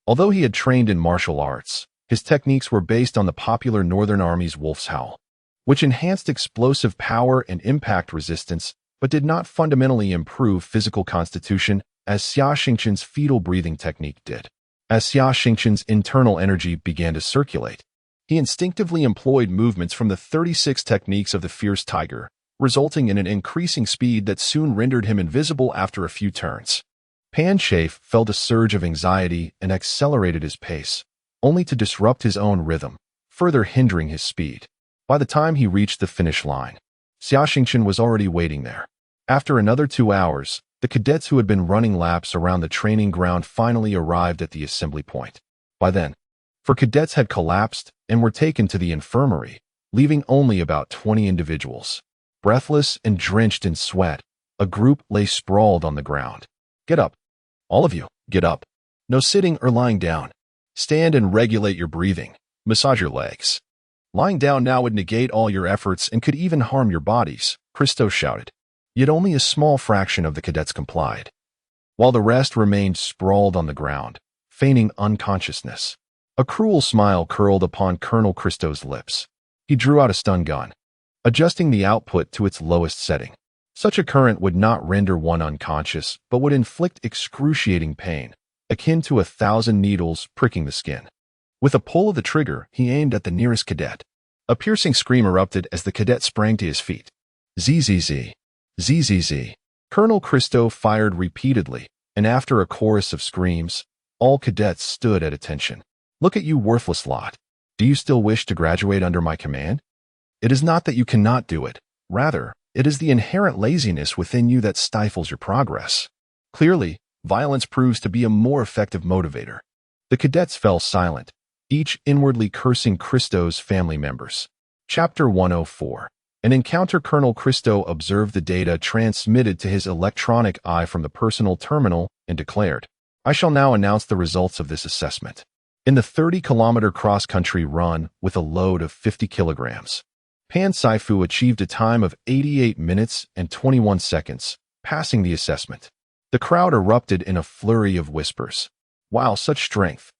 Although he had trained in martial arts, his techniques were based on the popular Northern Army's Wolf's Howl, which enhanced explosive power and impact resistance but did not fundamentally improve physical constitution as Xia Xingchen's fetal breathing technique did. As Xia Xingchen's internal energy began to circulate, he instinctively employed movements from the 36 techniques of the fierce tiger, resulting in an increasing speed that soon rendered him invisible after a few turns. Panchafe felt a surge of anxiety and accelerated his pace, only to disrupt his own rhythm, further hindering his speed. By the time he reached the finish line, Xia Xingchen was already waiting there. After another 2 hours, the cadets who had been running laps around the training ground finally arrived at the assembly point. By then, 4 cadets had collapsed and were taken to the infirmary, leaving only about 20 individuals. Breathless and drenched in sweat, a group lay sprawled on the ground. Get up. All of you, get up. No sitting or lying down. Stand and regulate your breathing. Massage your legs. Lying down now would negate all your efforts and could even harm your bodies, Christo shouted. Yet only a small fraction of the cadets complied, while the rest remained sprawled on the ground, feigning unconsciousness. A cruel smile curled upon Colonel Christo's lips. He drew out a stun gun, adjusting the output to its lowest setting. Such a current would not render one unconscious, but would inflict excruciating pain, akin to 1,000 needles pricking the skin. With a pull of the trigger, he aimed at the nearest cadet. A piercing scream erupted as the cadet sprang to his feet. ZZZ. ZZZ. Colonel Christo fired repeatedly, and after a chorus of screams, all cadets stood at attention. Look at you worthless lot. Do you still wish to graduate under my command? It is not that you cannot do it. Rather, it is the inherent laziness within you that stifles your progress. Clearly, violence proves to be a more effective motivator. The cadets fell silent, each inwardly cursing Christo's family members. Chapter 104. An encounter. Colonel Christo observed the data transmitted to his electronic eye from the personal terminal and declared, I shall now announce the results of this assessment. In the 30-kilometer cross-country run with a load of 50 kilograms, Pan Saifu achieved a time of 88 minutes and 21 seconds, passing the assessment. The crowd erupted in a flurry of whispers. Wow, such strength.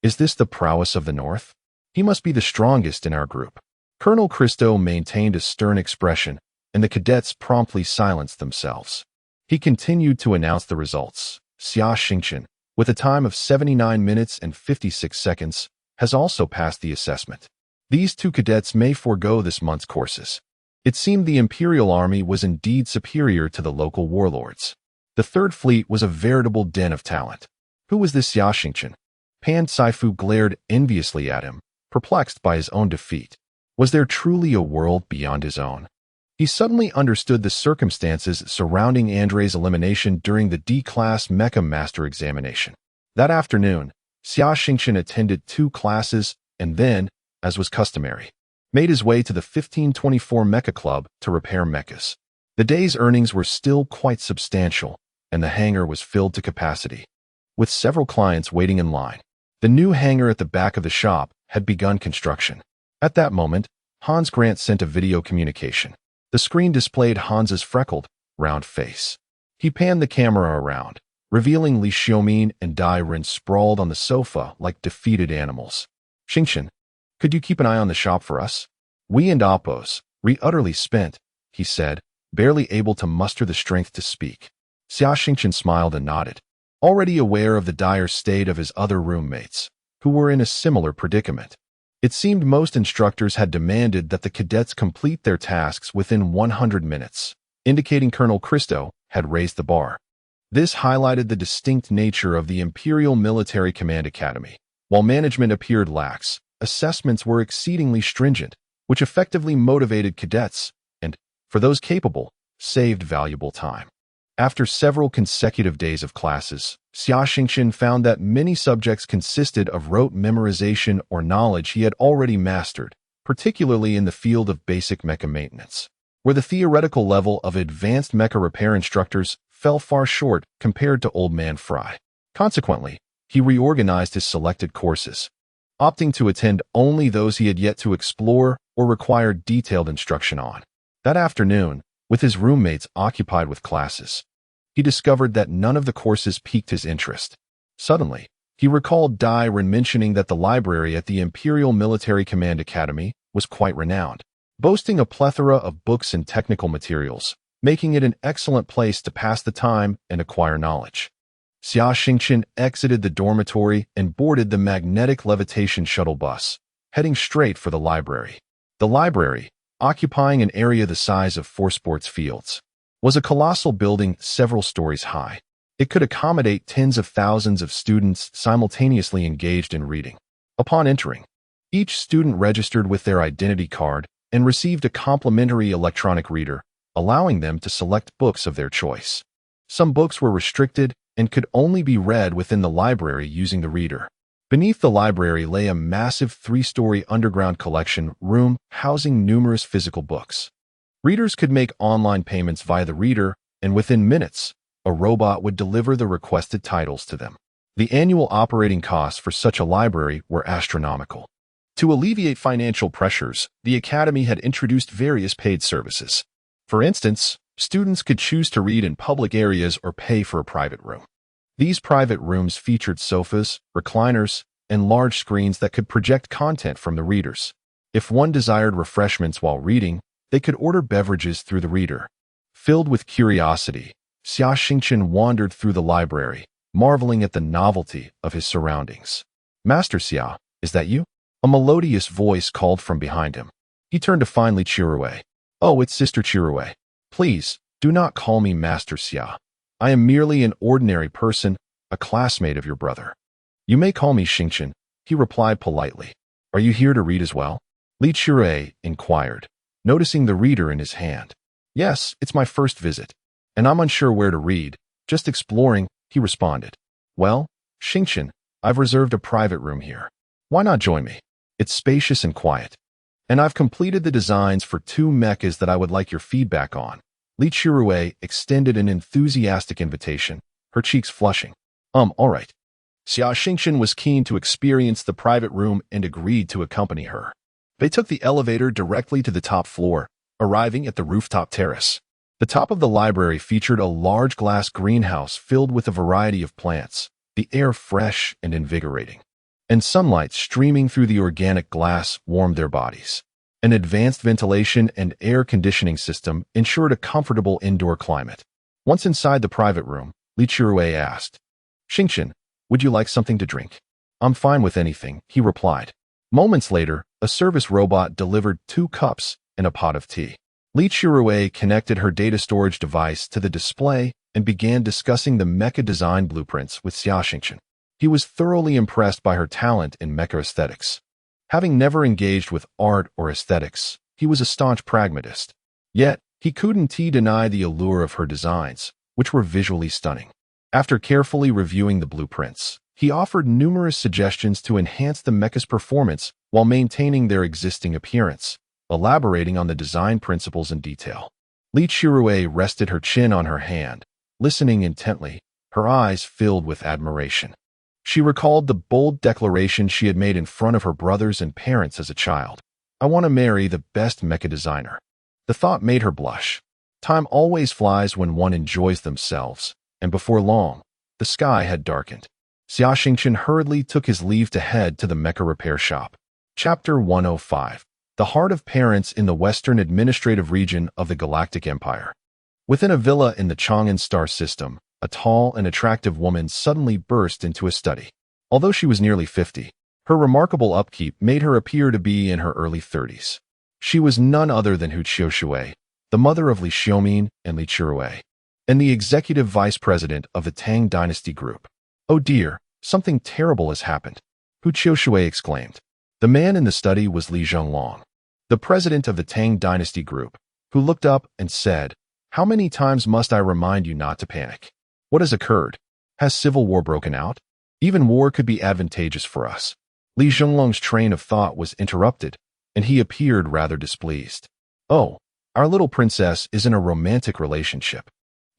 Is this the prowess of the North? He must be the strongest in our group. Colonel Christo maintained a stern expression, and the cadets promptly silenced themselves. He continued to announce the results. Xia Xingchen, with a time of 79 minutes and 56 seconds, has also passed the assessment. These two cadets may forego this month's courses. It seemed the Imperial Army was indeed superior to the local warlords. The Third Fleet was a veritable den of talent. Who was this Xia Xingchen? Pan Saifu glared enviously at him, perplexed by his own defeat. Was there truly a world beyond his own? He suddenly understood the circumstances surrounding Andrei's elimination during the D-Class Mecha Master examination. That afternoon, Xia Xingchen attended 2 classes and then, as was customary, made his way to the 1524 Mecha Club to repair mechas. The day's earnings were still quite substantial, and the hangar was filled to capacity, with several clients waiting in line. The new hangar at the back of the shop had begun construction. At that moment, Hans Grant sent a video communication. The screen displayed Hans's freckled, round face. He panned the camera around, revealing Li Xiaomin and Dai Ren sprawled on the sofa like defeated animals. Xingchen, could you keep an eye on the shop for us? We and Oppos, utterly spent, he said, barely able to muster the strength to speak. Xia Xingchen smiled and nodded, already aware of the dire state of his other roommates, who were in a similar predicament. It seemed most instructors had demanded that the cadets complete their tasks within 100 minutes, indicating Colonel Christo had raised the bar. This highlighted the distinct nature of the Imperial Military Command Academy. While management appeared lax, assessments were exceedingly stringent, which effectively motivated cadets and, for those capable, saved valuable time. After several consecutive days of classes, Xia Xingchen found that many subjects consisted of rote memorization or knowledge he had already mastered, particularly in the field of basic mecha maintenance, where the theoretical level of advanced mecha repair instructors fell far short compared to Old Man Fry. Consequently, he reorganized his selected courses, opting to attend only those he had yet to explore or required detailed instruction on. That afternoon, with his roommates occupied with classes, he discovered that none of the courses piqued his interest. Suddenly, he recalled Dai Ren mentioning that the library at the Imperial Military Command Academy was quite renowned, boasting a plethora of books and technical materials, making it an excellent place to pass the time and acquire knowledge. Xia Xingchen exited the dormitory and boarded the magnetic levitation shuttle bus, heading straight for the library. The library, occupying an area the size of 4 sports fields, was a colossal building several stories high. It could accommodate tens of thousands of students simultaneously engaged in reading. Upon entering, each student registered with their identity card and received a complimentary electronic reader, allowing them to select books of their choice. Some books were restricted and could only be read within the library using the reader. Beneath the library lay a massive 3-story underground collection room housing numerous physical books. Readers could make online payments via the reader, and within minutes, a robot would deliver the requested titles to them. The annual operating costs for such a library were astronomical. To alleviate financial pressures, the Academy had introduced various paid services. For instance, students could choose to read in public areas or pay for a private room. These private rooms featured sofas, recliners, and large screens that could project content from the readers. If one desired refreshments while reading, they could order beverages through the reader. Filled with curiosity, Xia Xingchen wandered through the library, marveling at the novelty of his surroundings. "Master Xia, is that you?" A melodious voice called from behind him. He turned to find Li Chirue. "Oh, it's Sister Chirue. Please, do not call me Master Xia. I am merely an ordinary person, a classmate of your brother." "You may call me Xingchen," he replied politely. "Are you here to read as well?" Li Chirue inquired, noticing the reader in his hand. "Yes, it's my first visit, and I'm unsure where to read, just exploring," he responded. "Well, Xingchen, I've reserved a private room here. Why not join me? It's spacious and quiet. And I've completed the designs for 2 mechas that I would like your feedback on." Li Chirue extended an enthusiastic invitation, her cheeks flushing. All right." Xia Xingchen was keen to experience the private room and agreed to accompany her. They took the elevator directly to the top floor, arriving at the rooftop terrace. The top of the library featured a large glass greenhouse filled with a variety of plants, the air fresh and invigorating, and sunlight streaming through the organic glass warmed their bodies. An advanced ventilation and air conditioning system ensured a comfortable indoor climate. Once inside the private room, Li Chirue asked, Xingchen, would you like something to drink? I'm fine with anything, he replied. Moments later, a service robot delivered 2 cups and a pot of tea. Li Chirui connected her data storage device to the display and began discussing the mecha design blueprints with Xia Xingchen. He was thoroughly impressed by her talent in mecha aesthetics. Having never engaged with art or aesthetics, he was a staunch pragmatist. Yet, he couldn't deny the allure of her designs, which were visually stunning. After carefully reviewing the blueprints, he offered numerous suggestions to enhance the mecha's performance while maintaining their existing appearance, elaborating on the design principles in detail. Li Chirui rested her chin on her hand, listening intently, her eyes filled with admiration. She recalled the bold declaration she had made in front of her brothers and parents as a child. I want to marry the best mecha designer. The thought made her blush. Time always flies when one enjoys themselves, and before long, the sky had darkened. Xia Xingchen hurriedly took his leave to head to the mecha repair shop. Chapter 105. The Heart of Parents in the Western Administrative Region of the Galactic Empire. Within a villa in the Chang'an star system, a tall and attractive woman suddenly burst into a study. Although she was nearly 50, her remarkable upkeep made her appear to be in her early 30s. She was none other than Hu Qiushui, the mother of Li Xiaomin and Li Chirui, and the executive vice president of the Tang Dynasty Group. Oh dear, something terrible has happened, Hu Qiushui exclaimed. The man in the study was Li Zhenglong, the president of the Tang Dynasty Group, who looked up and said, "How many times must I remind you not to panic? What has occurred? Has civil war broken out? Even war could be advantageous for us." Li Zhenglong's train of thought was interrupted, and he appeared rather displeased. "Oh, our little princess is in a romantic relationship.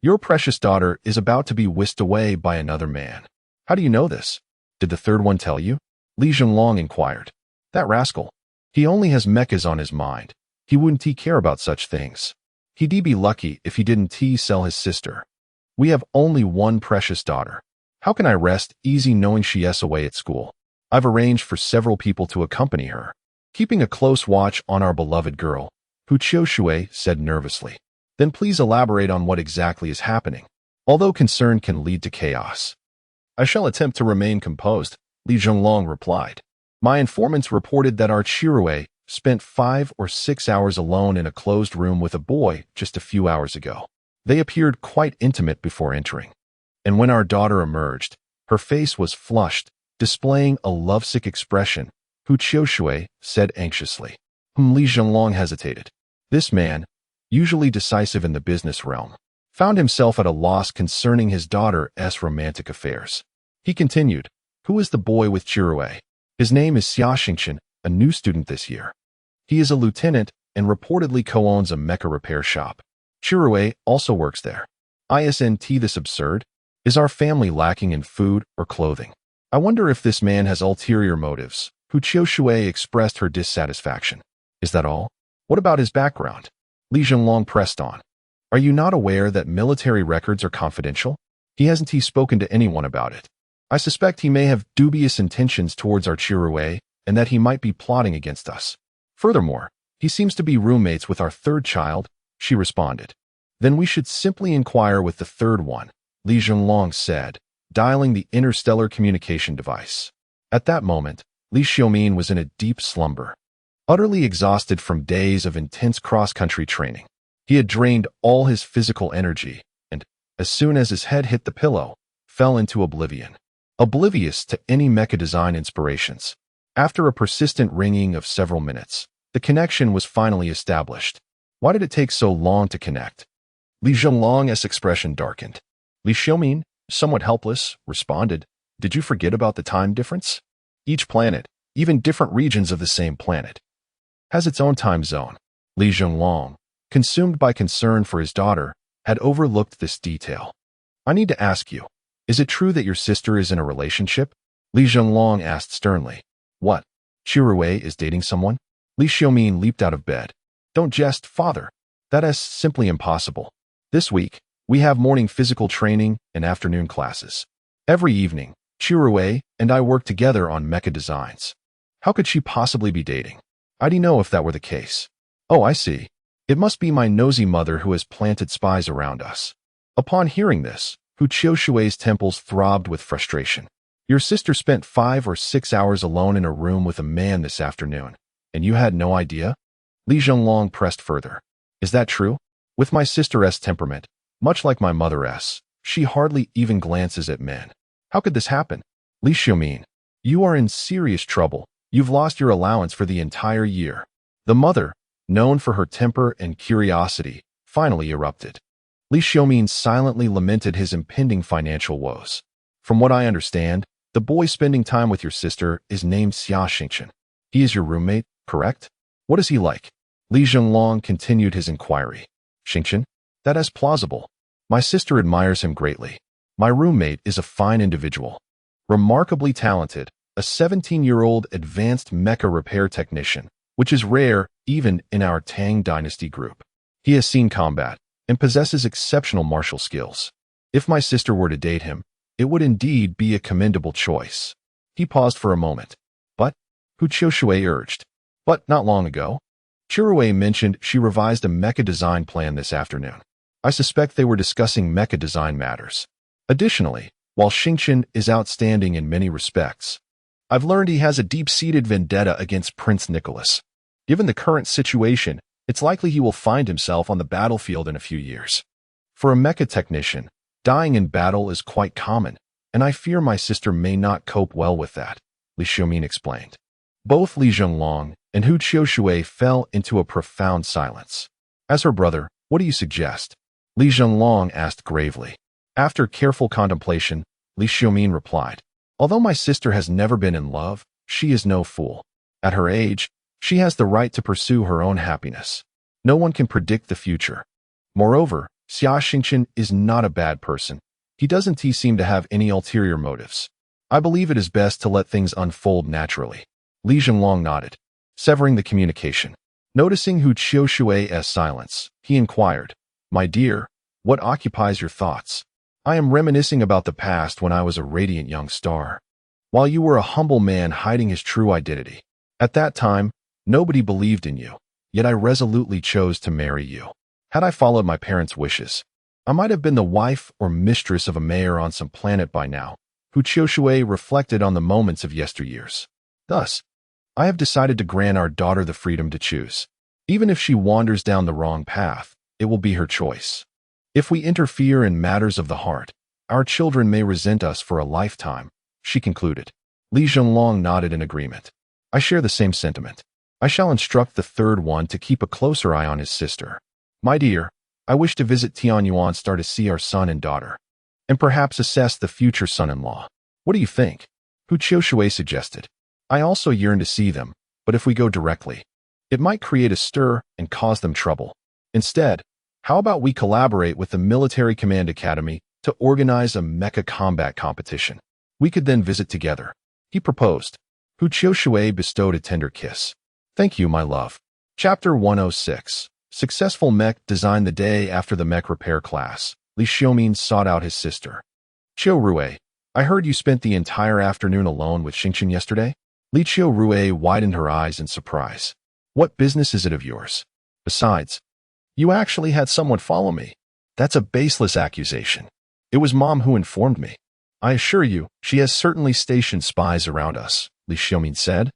Your precious daughter is about to be whisked away by another man. How do you know this? Did the third one tell you?" Li Zhenglong inquired. "That rascal. He only has mechas on his mind. He wouldn't care about such things. He'd be lucky if he didn't sell his sister. We have only one precious daughter. How can I rest easy knowing she is away at school? I've arranged for several people to accompany her, keeping a close watch on our beloved girl," Hu Qiushui said nervously. "Then please elaborate on what exactly is happening. Although concern can lead to chaos." "I shall attempt to remain composed," Li Zhenglong replied. "My informants reported that our Chirui spent 5 or 6 hours alone in a closed room with a boy just a few hours ago. They appeared quite intimate before entering. And when our daughter emerged, her face was flushed, displaying a lovesick expression," Hu Qiushui said anxiously. Li Zhenglong hesitated. This man, usually decisive in the business realm, found himself at a loss concerning his daughter's romantic affairs. He continued, "Who is the boy with Chirui?" "His name is Xia Xingchen, a new student this year. He is a lieutenant and reportedly co-owns a mecha repair shop. Chirui also works there. Isn't this absurd? Is our family lacking in food or clothing? I wonder if this man has ulterior motives." Hu Qiushui expressed her dissatisfaction. "Is that all? What about his background?" Li Zhenglong pressed on. "Are you not aware that military records are confidential? He hasn't spoken to anyone about it. I suspect he may have dubious intentions towards our Chirui and that he might be plotting against us. Furthermore, he seems to be roommates with our third child," she responded. "Then we should simply inquire with the third one," Li Zhenglong said, dialing the interstellar communication device. At that moment, Li Xiaomin was in a deep slumber, utterly exhausted from days of intense cross-country training. He had drained all his physical energy and, as soon as his head hit the pillow, fell into oblivion, oblivious to any mecha design inspirations. After a persistent ringing of several minutes, the connection was finally established. Why did it take so long to connect? Li Zhenglong's expression darkened. Li Xiaomin, somewhat helpless, responded, "Did you forget about the time difference? Each planet, even different regions of the same planet, has its own time zone." Li Zhenglong, consumed by concern for his daughter, had overlooked this detail. "I need to ask you, is it true that your sister is in a relationship?" Li Zhenglong asked sternly. "What? Chirui is dating someone?" Li Xiaomin leaped out of bed. "Don't jest, father. That is simply impossible. This week, we have morning physical training and afternoon classes. Every evening, Chirui and I work together on mecha designs. How could she possibly be dating? I'd know if that were the case." "Oh, I see. It must be my nosy mother who has planted spies around us." Upon hearing this, Hu Qiushui's temples throbbed with frustration. Your sister spent 5 or 6 hours alone in a room with a man this afternoon, and you had no idea? Li Zhenglong pressed further. Is that true? With my sister's temperament, much like my mother's, she hardly even glances at men. How could this happen? Li Xiaomin, you are in serious trouble. You've lost your allowance for the entire year. The mother, known for her temper and curiosity, finally erupted. Li Xiaomin silently lamented his impending financial woes. From what I understand, the boy spending time with your sister is named Xia Xingchen. He is your roommate, correct? What is he like? Li Zhenglong continued his inquiry. Xingchen? That is plausible. My sister admires him greatly. My roommate is a fine individual. Remarkably talented, a 17-year-old advanced mecha repair technician, which is rare even in our Tang dynasty group. He has seen combat and possesses exceptional martial skills. If my sister were to date him, it would indeed be a commendable choice. He paused for a moment. But, Hu Qiushui urged. But not long ago, Chirui mentioned she revised a mecha design plan this afternoon. I suspect they were discussing mecha design matters. Additionally, while Xingchen is outstanding in many respects, I've learned he has a deep-seated vendetta against Prince Nicholas. Given the current situation, it's likely he will find himself on the battlefield in a few years. For a mecha technician, dying in battle is quite common, and I fear my sister may not cope well with that, Li Xiaomin explained. Both Li Zhenglong and Hu Qiushui fell into a profound silence. As her brother, what do you suggest? Li Zhenglong asked gravely. After careful contemplation, Li Xiaomin replied, although my sister has never been in love, she is no fool. At her age, she has the right to pursue her own happiness. No one can predict the future. Moreover, Xia Xingchen is not a bad person. He doesn't seem to have any ulterior motives. I believe it is best to let things unfold naturally. Li Zhenglong nodded, severing the communication. Noticing Hu Qiushui's silence, he inquired, my dear, what occupies your thoughts? I am reminiscing about the past when I was a radiant young star, while you were a humble man hiding his true identity. At that time, nobody believed in you, yet I resolutely chose to marry you. Had I followed my parents' wishes, I might have been the wife or mistress of a mayor on some planet by now. Hu Qiushui reflected on the moments of yesteryears. Thus, I have decided to grant our daughter the freedom to choose. Even if she wanders down the wrong path, it will be her choice. If we interfere in matters of the heart, our children may resent us for a lifetime, she concluded. Li Zhenglong nodded in agreement. I share the same sentiment. I shall instruct the third one to keep a closer eye on his sister. My dear, I wish to visit Tianyuan Star to see our son and daughter, and perhaps assess the future son-in-law. What do you think? Hu Qiushui suggested. I also yearn to see them, but if we go directly, it might create a stir and cause them trouble. Instead, how about we collaborate with the Military Command Academy to organize a mecha combat competition? We could then visit together. He proposed. Hu Qiushui bestowed a tender kiss. Thank you, my love. Chapter 106. Successful Mech design. The day after the Mech repair class, Li Xiaomin sought out his sister. Qiurui, I heard you spent the entire afternoon alone with Xingchen yesterday? Li Qiurui widened her eyes in surprise. What business is it of yours? Besides, you actually had someone follow me. That's a baseless accusation. It was Mom who informed me. I assure you, she has certainly stationed spies around us, Li Xiaomin said,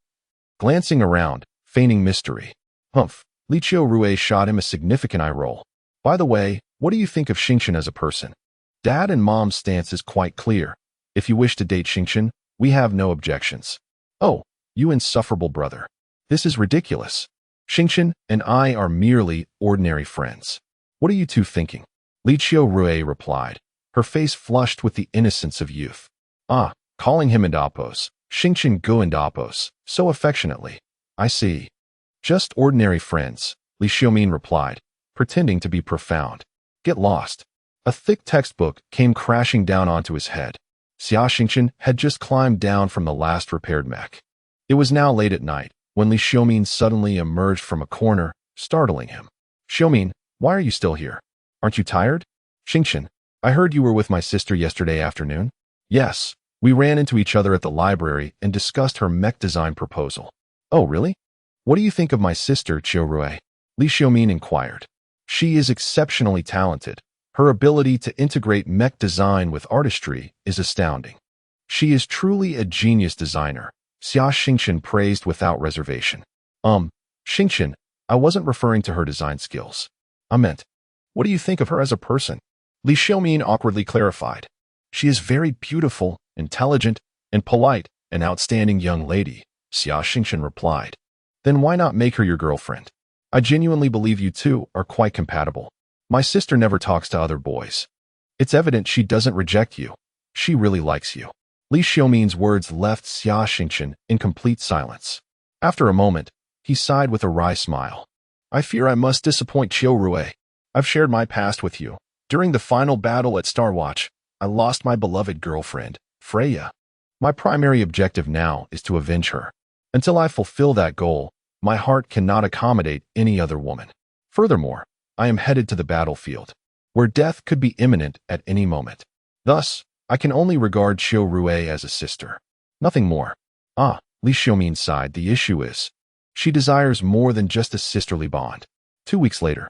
glancing around, feigning mystery. Humph. Li Qiurui shot him a significant eye roll. By the way, what do you think of Xingchen as a person? Dad and Mom's stance is quite clear. If you wish to date Xingchen, we have no objections. Oh, you insufferable brother. This is ridiculous. Xingchen and I are merely ordinary friends. What are you two thinking? Li Qiurui replied, her face flushed with the innocence of youth. Ah, calling him Indapos, Xingchen go Indapos, so affectionately. I see. Just ordinary friends, Li Xiaomin replied, pretending to be profound. Get lost. A thick textbook came crashing down onto his head. Xia Xingchen had just climbed down from the last repaired mech. It was now late at night, when Li Xiaomin suddenly emerged from a corner, startling him. Xiaomin, why are you still here? Aren't you tired? Xingchen, I heard you were with my sister yesterday afternoon. Yes, we ran into each other at the library and discussed her mech design proposal. Oh, really? What do you think of my sister, Qiurui? Li Xiaomin inquired. She is exceptionally talented, Her ability to integrate mech design with artistry is astounding. She is truly a genius designer, Xia Xingchen praised without reservation. Xingchen, I wasn't referring to her design skills. I meant, what do you think of her as a person? Li Xiaomin awkwardly clarified. She is very beautiful, intelligent, and polite, an outstanding young lady, Xia Xingchen replied. Then why not make her your girlfriend? I genuinely believe you two are quite compatible. My sister never talks to other boys. It's evident she doesn't reject you. She really likes you. Li Xiaomin's words left Xia Xingchen in complete silence. After a moment, he sighed with a wry smile. I fear I must disappoint Qiu Rui. I've shared my past with you. During the final battle at Starwatch, I lost my beloved girlfriend, Freya. My primary objective now is to avenge her. Until I fulfill that goal, my heart cannot accommodate any other woman. Furthermore, I am headed to the battlefield, where death could be imminent at any moment. Thus, I can only regard Qiu Rui as a sister. Nothing more. Li Xiaomin sighed. The issue is, she desires more than just a sisterly bond. 2 weeks later,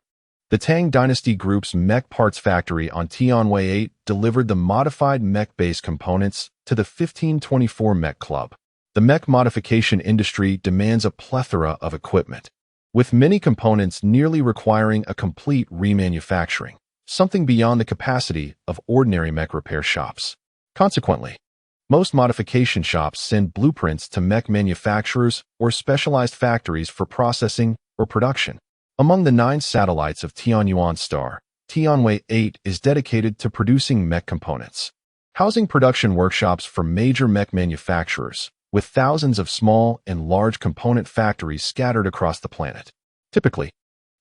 the Tang Dynasty Group's Mech parts factory on Tianwei 8 delivered the modified mech-based components to the 1524 Mech Club. The mech modification industry demands a plethora of equipment, with many components nearly requiring a complete remanufacturing, something beyond the capacity of ordinary mech repair shops. Consequently, most modification shops send blueprints to mech manufacturers or specialized factories for processing or production. Among the 9 satellites of Tianyuan Star, Tianwei 8 is dedicated to producing mech components, housing production workshops for major mech manufacturers, with thousands of small and large component factories scattered across the planet. Typically,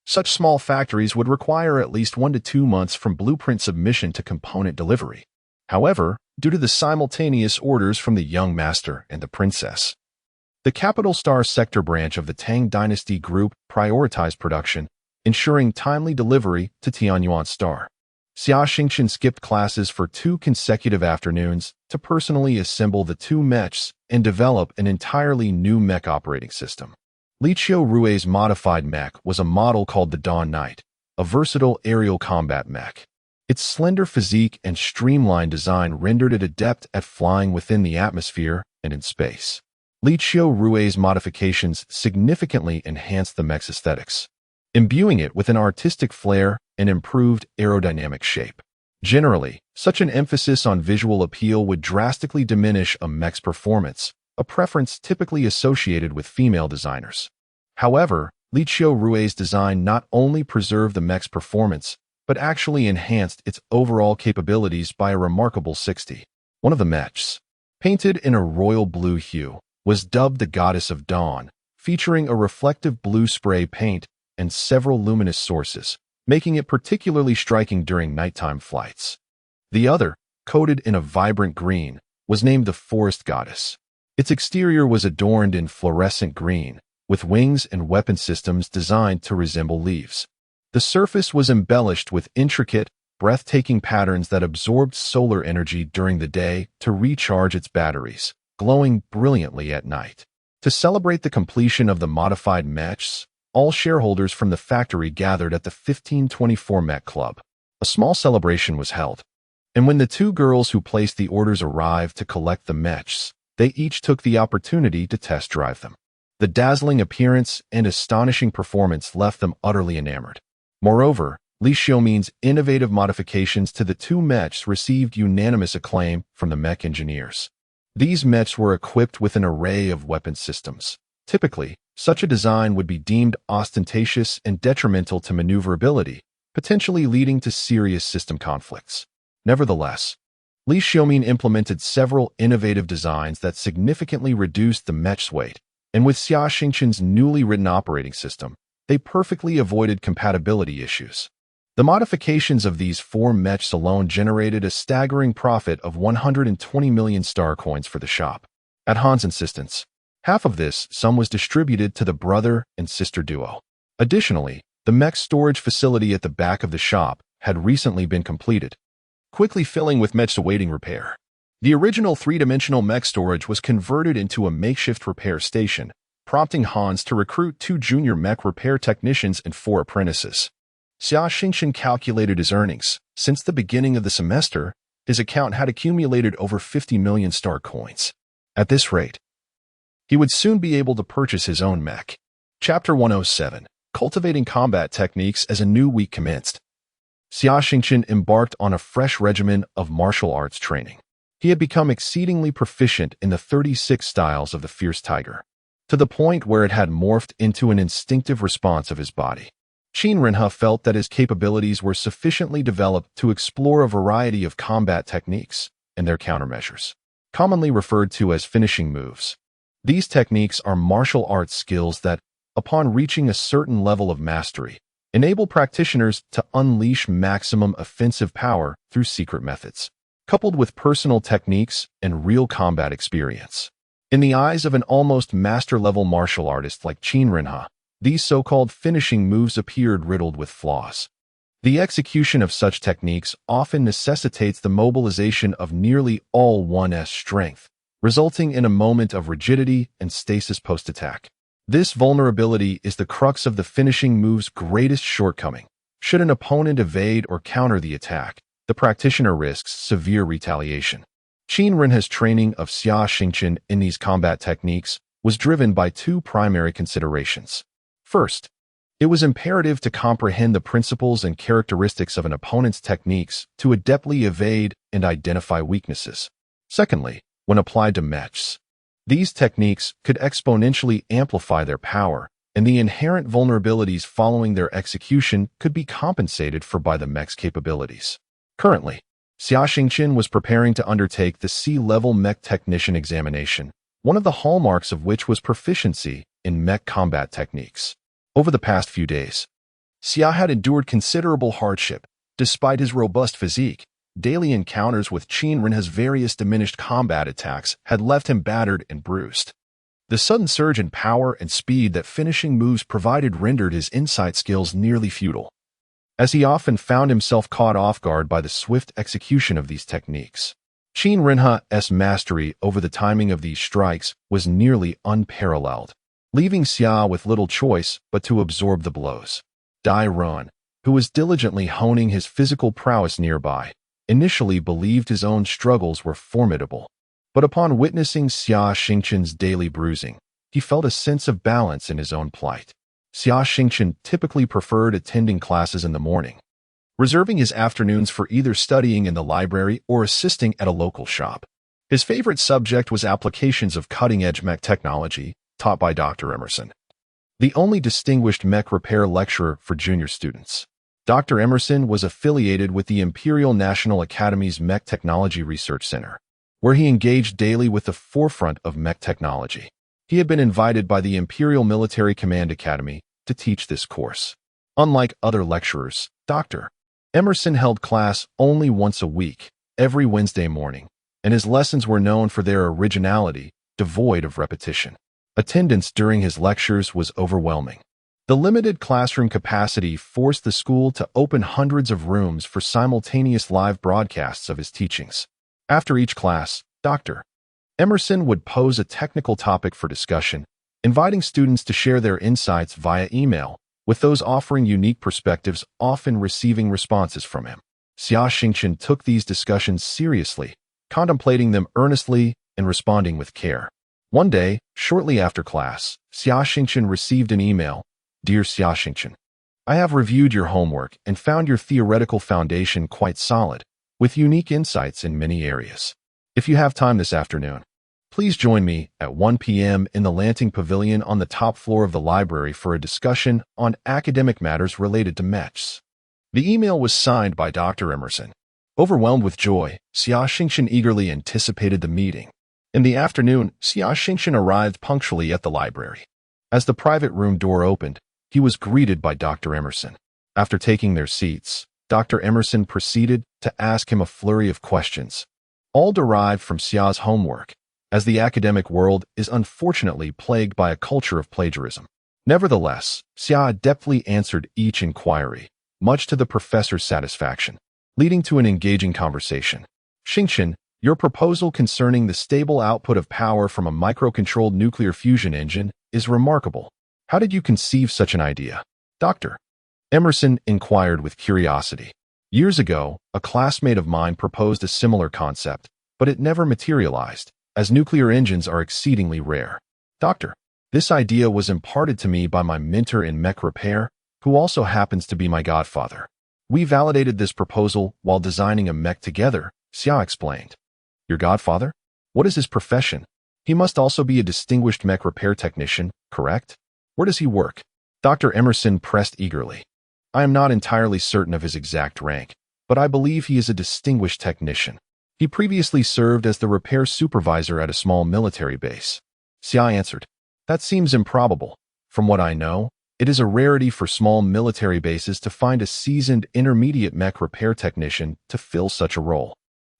such small factories would require at least 1 to 2 months from blueprint submission to component delivery. However, due to the simultaneous orders from the young master and the princess, the Capital Star Sector branch of the Tang Dynasty Group prioritized production, ensuring timely delivery to Tianyuan Star. Xia Xingchen skipped classes for 2 consecutive afternoons to personally assemble the 2 mechs and develop an entirely new mech operating system. Li Qiu Rui's modified mech was a model called the Dawn Knight, a versatile aerial combat mech. Its slender physique and streamlined design rendered it adept at flying within the atmosphere and in space. Li Qiu Rui's modifications significantly enhanced the mech's aesthetics, imbuing it with an artistic flair and improved aerodynamic shape. Generally, such an emphasis on visual appeal would drastically diminish a mech's performance, a preference typically associated with female designers. However, Li Qiu Rui's design not only preserved the mech's performance, but actually enhanced its overall capabilities by a remarkable 60. One of the mechs, painted in a royal blue hue, was dubbed the Goddess of Dawn, featuring a reflective blue spray paint and several luminous sources, making it particularly striking during nighttime flights. The other, coated in a vibrant green, was named the Forest Goddess. Its exterior was adorned in fluorescent green, with wings and weapon systems designed to resemble leaves. The surface was embellished with intricate, breathtaking patterns that absorbed solar energy during the day to recharge its batteries, glowing brilliantly at night. To celebrate the completion of the modified mechs, all shareholders from the factory gathered at the 1524 Mech Club. A small celebration was held, and when the 2 girls who placed the orders arrived to collect the mechs, they each took the opportunity to test drive them. The dazzling appearance and astonishing performance left them utterly enamored. Moreover, Li Xiaomin's innovative modifications to the 2 mechs received unanimous acclaim from the mech engineers. These mechs were equipped with an array of weapon systems. Typically, such a design would be deemed ostentatious and detrimental to maneuverability, potentially leading to serious system conflicts. Nevertheless, Li Xiaomin implemented several innovative designs that significantly reduced the mech's weight, and with Xia Xingchen's newly written operating system, they perfectly avoided compatibility issues. The modifications of these 4 mechs alone generated a staggering profit of 120 million star coins for the shop. At Han's insistence, half of this sum was distributed to the brother and sister duo. Additionally, the mech storage facility at the back of the shop had recently been completed, quickly filling with mechs awaiting repair. The original 3-dimensional mech storage was converted into a makeshift repair station, prompting Hans to recruit 2 junior mech repair technicians and 4 apprentices. Xia Xingchen calculated his earnings. Since the beginning of the semester, his account had accumulated over 50 million star coins. At this rate, he would soon be able to purchase his own mech. Chapter 107. Cultivating Combat Techniques as a New Week Commenced. Xia Xingchen embarked on a fresh regimen of martial arts training. He had become exceedingly proficient in the 36 styles of the fierce tiger, to the point where it had morphed into an instinctive response of his body. Qin Renhe felt that his capabilities were sufficiently developed to explore a variety of combat techniques and their countermeasures, commonly referred to as finishing moves. These techniques are martial arts skills that, upon reaching a certain level of mastery, enable practitioners to unleash maximum offensive power through secret methods, coupled with personal techniques and real combat experience. In the eyes of an almost master-level martial artist like Qin Renhe, these so-called finishing moves appeared riddled with flaws. The execution of such techniques often necessitates the mobilization of nearly all one's strength, resulting in a moment of rigidity and stasis post-attack. This vulnerability is the crux of the finishing move's greatest shortcoming. Should an opponent evade or counter the attack, the practitioner risks severe retaliation. Qin Renhe's training of Xia Xingchen in these combat techniques was driven by two primary considerations. First, it was imperative to comprehend the principles and characteristics of an opponent's techniques to adeptly evade and identify weaknesses. Secondly, when applied to mechs, these techniques could exponentially amplify their power, and the inherent vulnerabilities following their execution could be compensated for by the mech's capabilities. Currently, Xia Xingchen was preparing to undertake the C-level mech technician examination, one of the hallmarks of which was proficiency in mech combat techniques. Over the past few days, Xia had endured considerable hardship. Despite his robust physique, daily encounters with Qin Renhe's various diminished combat attacks had left him battered and bruised. The sudden surge in power and speed that finishing moves provided rendered his insight skills nearly futile, as he often found himself caught off guard by the swift execution of these techniques. Qin Renhe's mastery over the timing of these strikes was nearly unparalleled, leaving Xia with little choice but to absorb the blows. Dai Ron, who was diligently honing his physical prowess nearby, initially believed his own struggles were formidable, but upon witnessing Xia Xingchen's daily bruising, he felt a sense of balance in his own plight. Xia Xingchen typically preferred attending classes in the morning, reserving his afternoons for either studying in the library or assisting at a local shop. His favorite subject was applications of cutting-edge mech technology, taught by Dr. Emerson, the only distinguished mech repair lecturer for junior students. Dr. Emerson was affiliated with the Imperial National Academy's Mech Technology Research Center, where he engaged daily with the forefront of mech technology. He had been invited by the Imperial Military Command Academy to teach this course. Unlike other lecturers, Dr. Emerson held class only once a week, every Wednesday morning, and his lessons were known for their originality, devoid of repetition. Attendance during his lectures was overwhelming. The limited classroom capacity forced the school to open hundreds of rooms for simultaneous live broadcasts of his teachings. After each class, Dr. Emerson would pose a technical topic for discussion, inviting students to share their insights via email, with those offering unique perspectives often receiving responses from him. Xia Xingchen took these discussions seriously, contemplating them earnestly and responding with care. One day, shortly after class, Xia Xingchen received an email. Dear Xia Xingchen, I have reviewed your homework and found your theoretical foundation quite solid, with unique insights in many areas. If you have time this afternoon, please join me at 1 p.m. in the Lanting Pavilion on the top floor of the library for a discussion on academic matters related to mechs. The email was signed by Dr. Emerson. Overwhelmed with joy, Xia Xingchen eagerly anticipated the meeting. In the afternoon, Xia Xingchen arrived punctually at the library. As the private room door opened, he was greeted by Dr. Emerson. After taking their seats, Dr. Emerson proceeded to ask him a flurry of questions, all derived from Xia's homework, as the academic world is unfortunately plagued by a culture of plagiarism. Nevertheless, Xia adeptly answered each inquiry, much to the professor's satisfaction, leading to an engaging conversation. Xingchen, your proposal concerning the stable output of power from a microcontrolled nuclear fusion engine is remarkable. How did you conceive such an idea? Dr. Emerson inquired with curiosity. Years ago, a classmate of mine proposed a similar concept, but it never materialized, as nuclear engines are exceedingly rare. Doctor, this idea was imparted to me by my mentor in mech repair, who also happens to be my godfather. We validated this proposal while designing a mech together, Xia explained. Your godfather? What is his profession? He must also be a distinguished mech repair technician, correct? Where does he work? Dr. Emerson pressed eagerly. I am not entirely certain of his exact rank, but I believe he is a distinguished technician. He previously served as the repair supervisor at a small military base. Xia answered. That seems improbable. From what I know, it is a rarity for small military bases to find a seasoned intermediate mech repair technician to fill such a role.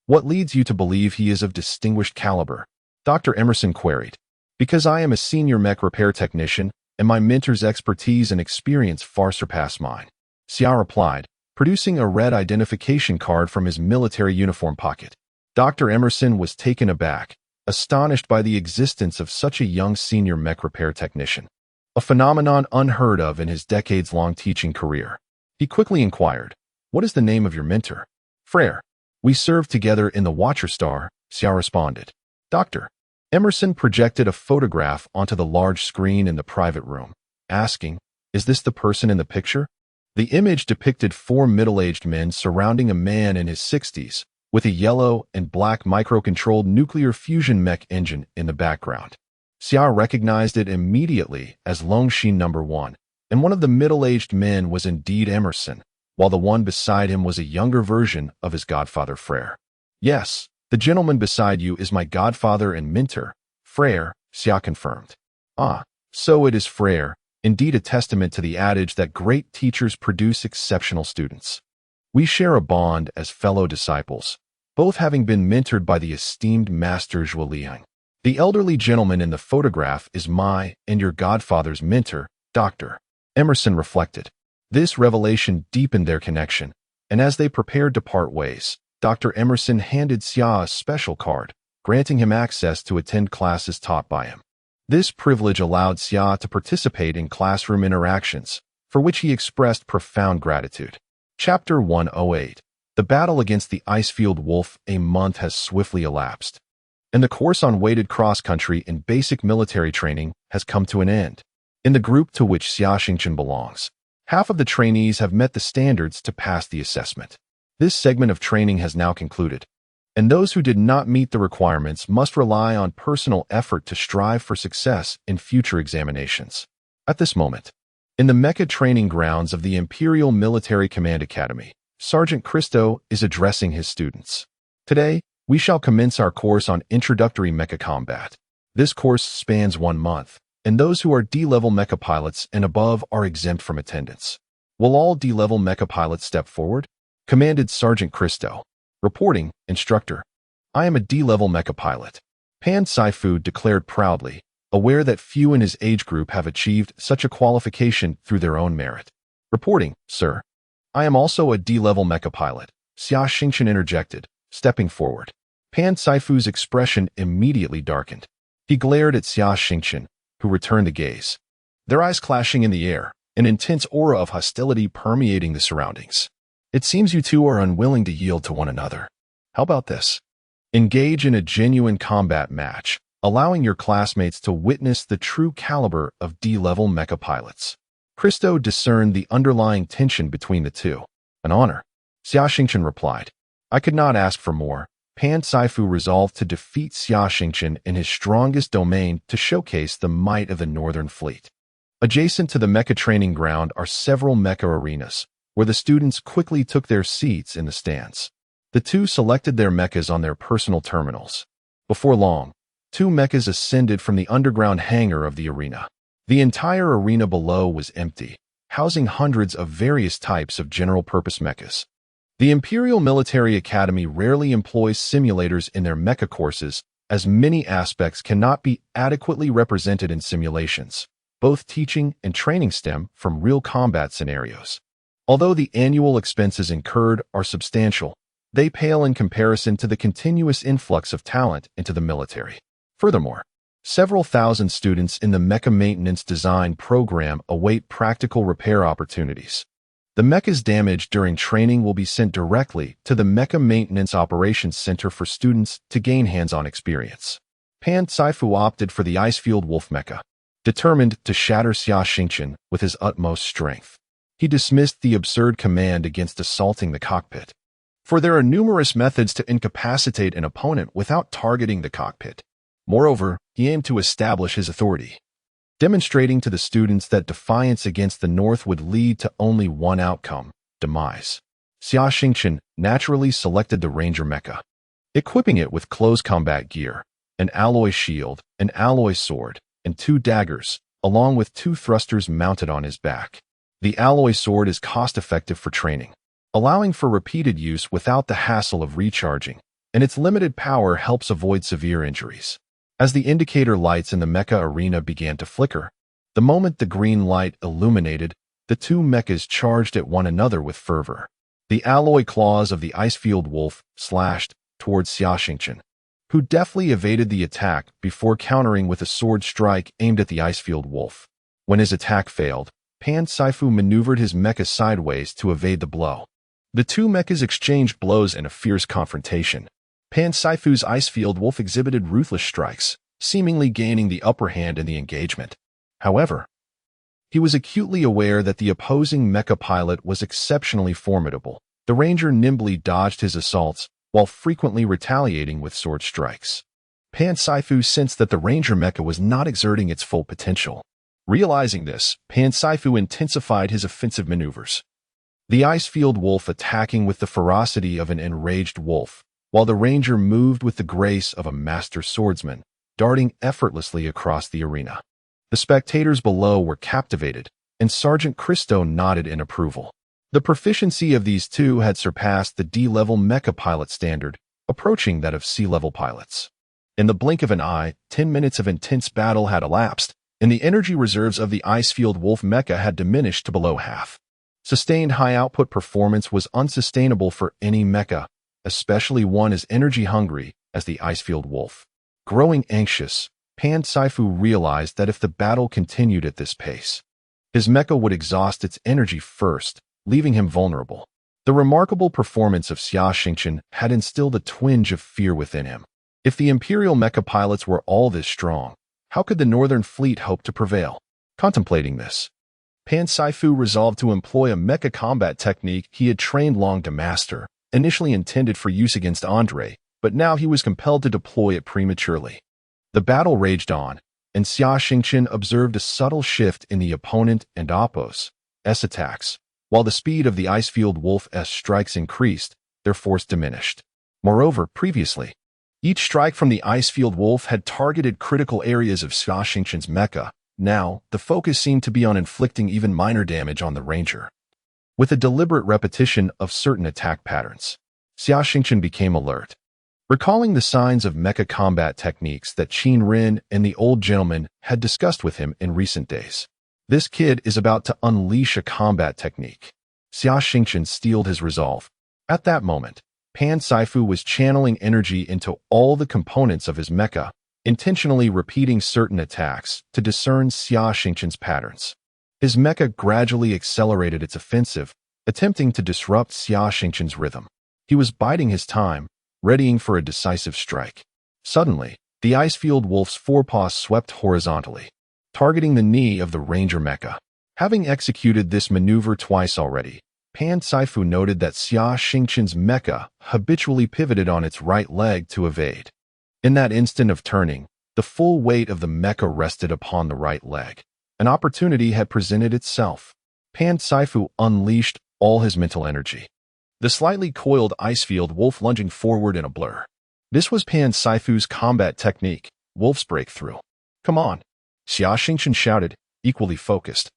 What leads you to believe he is of distinguished caliber? Dr. Emerson queried. Because I am a senior mech repair technician, and my mentor's expertise and experience far surpass mine. Xia replied, producing a red identification card from his military uniform pocket. Dr. Emerson was taken aback, astonished by the existence of such a young senior mech repair technician, a phenomenon unheard of in his decades-long teaching career. He quickly inquired, what is the name of your mentor? Frere. We served together in the Watcher Star, Xia responded. Dr. Emerson projected a photograph onto the large screen in the private room, asking, is this the person in the picture? The image depicted 4 middle-aged men surrounding a man in his 60s, with a yellow and black microcontrolled nuclear fusion mech engine in the background. Xia recognized it immediately as Longshin No. 1, and one of the middle-aged men was indeed Emerson, while the one beside him was a younger version of his godfather Frere. Yes, the gentleman beside you is my godfather and mentor, Frere, Xia confirmed. Ah, so it is Frere, indeed a testament to the adage that great teachers produce exceptional students. We share a bond as fellow disciples, both having been mentored by the esteemed Master Zhuo Liang. The elderly gentleman in the photograph is my and your godfather's mentor, Dr. Emerson reflected. This revelation deepened their connection, and as they prepared to part ways, Dr. Emerson handed Xia a special card, granting him access to attend classes taught by him. This privilege allowed Xia to participate in classroom interactions, for which he expressed profound gratitude. Chapter 108. The battle against the Icefield Wolf. A month has swiftly elapsed, and the course on weighted cross-country and basic military training has come to an end. In the group to which Xia Xingchen belongs, half of the trainees have met the standards to pass the assessment. This segment of training has now concluded, and those who did not meet the requirements must rely on personal effort to strive for success in future examinations. At this moment, in the Mecha training grounds of the Imperial Military Command Academy, Sergeant Christo is addressing his students. Today, we shall commence our course on introductory mecha combat. This course spans 1 month, and those who are D-level mecha pilots and above are exempt from attendance. Will all D-level mecha pilots step forward? Commanded Sergeant Christo. Reporting, Instructor. I am a D-level mecha pilot. Pan Saifu declared proudly, aware that few in his age group have achieved such a qualification through their own merit. Reporting, Sir. I am also a D-level mecha pilot, Xia Xingchen interjected, stepping forward. Pan Saifu's expression immediately darkened. He glared at Xia Xingchen, who returned the gaze. Their eyes clashing in the air, an intense aura of hostility permeating the surroundings. It seems you two are unwilling to yield to one another. How about this? Engage in a genuine combat match, allowing your classmates to witness the true caliber of D-level mecha pilots. Christo discerned the underlying tension between the two. An honor, Xia Xingchen replied. I could not ask for more. Pan Saifu resolved to defeat Xia Xingchen in his strongest domain to showcase the might of the Northern Fleet. Adjacent to the mecha training ground are several mecha arenas, where the students quickly took their seats in the stands. The two selected their mechas on their personal terminals. Before long, 2 mechas ascended from the underground hangar of the arena. The entire arena below was empty, housing hundreds of various types of general-purpose mechas. The Imperial Military Academy rarely employs simulators in their mecha courses, as many aspects cannot be adequately represented in simulations. Both teaching and training stem from real combat scenarios. Although the annual expenses incurred are substantial, they pale in comparison to the continuous influx of talent into the military. Furthermore, several thousand students in the Mecha Maintenance Design program await practical repair opportunities. The Mecha's damage during training will be sent directly to the Mecha Maintenance Operations Center for students to gain hands-on experience. Pan Saifu opted for the Icefield Wolf Mecha, determined to shatter Xia Xingchen with his utmost strength. He dismissed the absurd command against assaulting the cockpit, for there are numerous methods to incapacitate an opponent without targeting the cockpit. Moreover, he aimed to establish his authority, demonstrating to the students that defiance against the North would lead to only one outcome: demise. Xia Xingchen naturally selected the Ranger Mecha, equipping it with close combat gear, an alloy shield, an alloy sword, and 2 daggers, along with 2 thrusters mounted on his back. The alloy sword is cost-effective for training, allowing for repeated use without the hassle of recharging, and its limited power helps avoid severe injuries. As the indicator lights in the Mecha arena began to flicker, the moment the green light illuminated, the 2 mechas charged at one another with fervor. The alloy claws of the Icefield Wolf slashed towards Xia Xingchen, who deftly evaded the attack before countering with a sword strike aimed at the Icefield Wolf. When his attack failed, Pan Saifu maneuvered his mecha sideways to evade the blow. The 2 mechas exchanged blows in a fierce confrontation. Pan Saifu's Icefield Wolf exhibited ruthless strikes, seemingly gaining the upper hand in the engagement. However, he was acutely aware that the opposing mecha pilot was exceptionally formidable. The Ranger nimbly dodged his assaults, while frequently retaliating with sword strikes. Pan Saifu sensed that the Ranger mecha was not exerting its full potential. Realizing this, Pan Saifu intensified his offensive maneuvers, the Icefield Wolf attacking with the ferocity of an enraged wolf, while the Ranger moved with the grace of a master swordsman, darting effortlessly across the arena. The spectators below were captivated, and Sergeant Christo nodded in approval. The proficiency of these 2 had surpassed the D-level mecha pilot standard, approaching that of C-level pilots. In the blink of an eye, 10 minutes of intense battle had elapsed, and the energy reserves of the Icefield Wolf mecha had diminished to below half. Sustained high-output performance was unsustainable for any mecha, especially one as energy-hungry as the Icefield Wolf. Growing anxious, Pan Saifu realized that if the battle continued at this pace, his mecha would exhaust its energy first, leaving him vulnerable. The remarkable performance of Xia Xingchen had instilled a twinge of fear within him. If the Imperial mecha pilots were all this strong, how could the Northern Fleet hope to prevail? Contemplating this, Pan Saifu resolved to employ a mecha combat technique he had trained long to master, initially intended for use against Andre, but now he was compelled to deploy it prematurely. The battle raged on, and Xia Xingchen observed a subtle shift in the opponent and Oppo's attacks. While the speed of the Icefield Wolf's strikes increased, their force diminished. Moreover, previously, each strike from the Icefield Wolf had targeted critical areas of Xia Xingchen's mecha. Now, the focus seemed to be on inflicting even minor damage on the Ranger. With a deliberate repetition of certain attack patterns, Xia Xingchen became alert. Recalling the signs of mecha combat techniques that Qin Ren and the old gentleman had discussed with him in recent days. This kid is about to unleash a combat technique. Xia Xingchen steeled his resolve. At that moment, Pan Saifu was channeling energy into all the components of his mecha, intentionally repeating certain attacks to discern Xia Xingchen's patterns. His mecha gradually accelerated its offensive, attempting to disrupt Xia Xingchen's rhythm. He was biding his time, readying for a decisive strike. Suddenly, the Icefield Wolf's forepaws swept horizontally, targeting the knee of the Ranger mecha. Having executed this maneuver twice already, Pan Saifu noted that Xia Xingchen's mecha habitually pivoted on its right leg to evade. In that instant of turning, the full weight of the mecha rested upon the right leg. An opportunity had presented itself. Pan Saifu unleashed all his mental energy, the slightly coiled Icefield Wolf lunging forward in a blur. This was Pan Saifu's combat technique, Wolf's Breakthrough. "Come on," Xia Xingchen shouted, equally focused,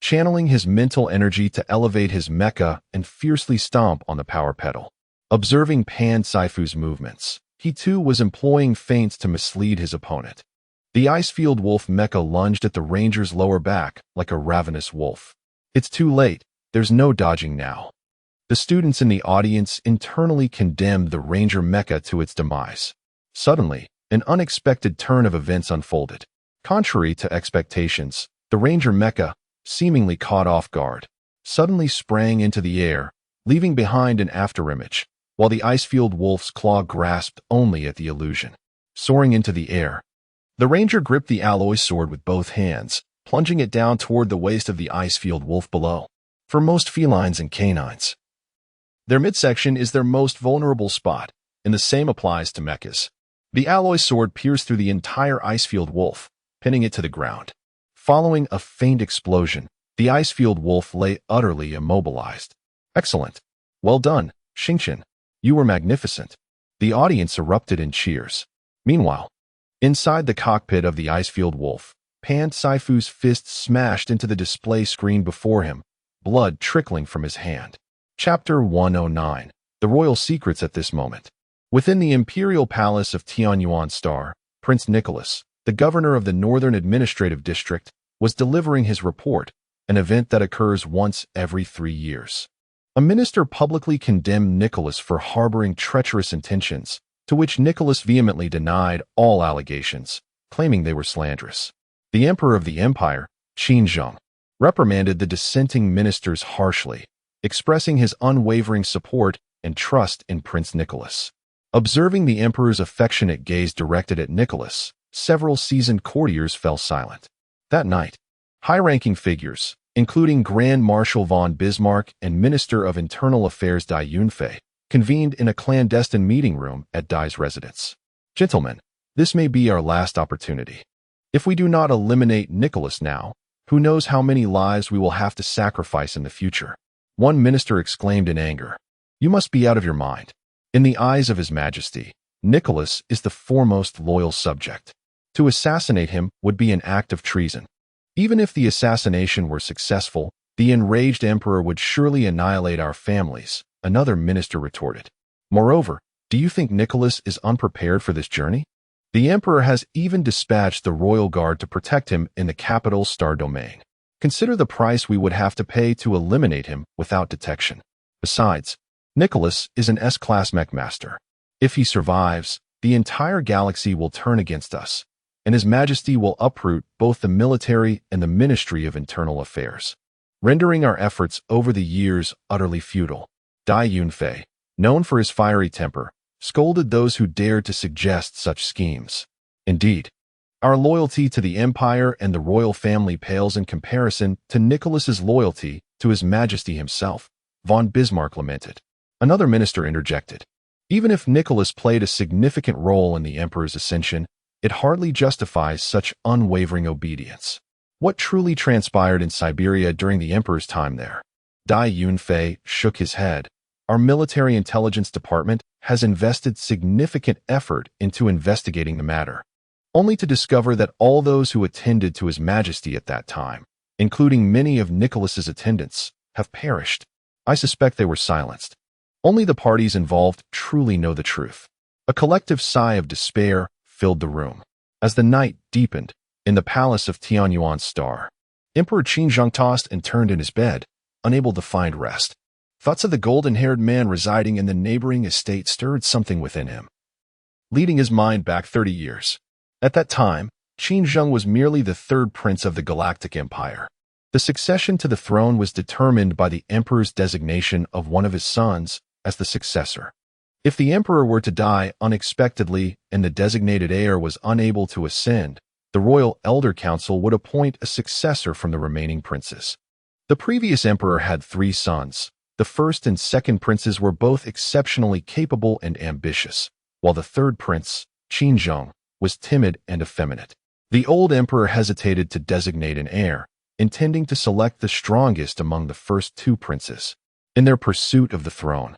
channeling his mental energy to elevate his mecha and fiercely stomp on the power pedal. Observing Pan Saifu's movements, he too was employing feints to mislead his opponent. The Icefield Wolf mecha lunged at the Ranger's lower back like a ravenous wolf. It's too late, there's no dodging now. The students in the audience internally condemned the Ranger mecha to its demise. Suddenly, an unexpected turn of events unfolded. Contrary to expectations, the Ranger mecha, seemingly caught off guard, suddenly sprang into the air, leaving behind an afterimage, while the Icefield Wolf's claw grasped only at the illusion. Soaring into the air, the ranger gripped the alloy sword with both hands, plunging it down toward the waist of the Icefield Wolf below. For most felines and canines, their midsection is their most vulnerable spot, and the same applies to mechas. The alloy sword pierced through the entire Icefield Wolf, pinning it to the ground. Following a faint explosion, the Icefield Wolf lay utterly immobilized. Excellent. Well done, Xingchen. You were magnificent. The audience erupted in cheers. Meanwhile, inside the cockpit of the Icefield Wolf, Pan Saifu's fist smashed into the display screen before him, blood trickling from his hand. Chapter 109. The Royal Secrets at this moment. Within the Imperial Palace of Tianyuan Star, Prince Nicholas, the governor of the Northern Administrative District, was delivering his report, an event that occurs once every 3 years. A minister publicly condemned Nicholas for harboring treacherous intentions, to which Nicholas vehemently denied all allegations, claiming they were slanderous. The Emperor of the Empire, Xinjiang, reprimanded the dissenting ministers harshly, expressing his unwavering support and trust in Prince Nicholas. Observing the Emperor's affectionate gaze directed at Nicholas, several seasoned courtiers fell silent. That night, high-ranking figures, including Grand Marshal von Bismarck and Minister of Internal Affairs Dai Yunfei, convened in a clandestine meeting room at Dai's residence. Gentlemen, this may be our last opportunity. If we do not eliminate Nicholas now, who knows how many lives we will have to sacrifice in the future? One minister exclaimed in anger. You must be out of your mind. In the eyes of His Majesty, Nicholas is the foremost loyal subject. To assassinate him would be an act of treason. Even if the assassination were successful, the enraged emperor would surely annihilate our families, another minister retorted. Moreover, do you think Nicholas is unprepared for this journey? The emperor has even dispatched the royal guard to protect him in the capital Star Domain. Consider the price we would have to pay to eliminate him without detection. Besides, Nicholas is an S-class mech master. If he survives, the entire galaxy will turn against us, and His Majesty will uproot both the military and the Ministry of Internal Affairs, rendering our efforts over the years utterly futile. Dai Yunfei, known for his fiery temper, scolded those who dared to suggest such schemes. Indeed, our loyalty to the Empire and the royal family pales in comparison to Nicholas's loyalty to His Majesty himself, von Bismarck lamented. Another minister interjected. Even if Nicholas played a significant role in the emperor's ascension, it hardly justifies such unwavering obedience. What truly transpired in Siberia during the emperor's time there? Dai Yunfei shook his head. Our military intelligence department has invested significant effort into investigating the matter, only to discover that all those who attended to His Majesty at that time, including many of Nicholas's attendants, have perished. I suspect they were silenced. Only the parties involved truly know the truth. A collective sigh of despair filled the room. As the night deepened, in the palace of Tianyuan Star, Emperor Xinjiang tossed and turned in his bed, unable to find rest. Thoughts of the golden-haired man residing in the neighboring estate stirred something within him, leading his mind back 30 years. At that time, Xinjiang was merely the third prince of the Galactic Empire. The succession to the throne was determined by the emperor's designation of one of his sons as the successor. If the emperor were to die unexpectedly and the designated heir was unable to ascend, the Royal Elder Council would appoint a successor from the remaining princes. The previous emperor had 3 sons. The first and second princes were both exceptionally capable and ambitious, while the third prince, Xinjiang, was timid and effeminate. The old emperor hesitated to designate an heir, intending to select the strongest among the first 2 princes. In their pursuit of the throne,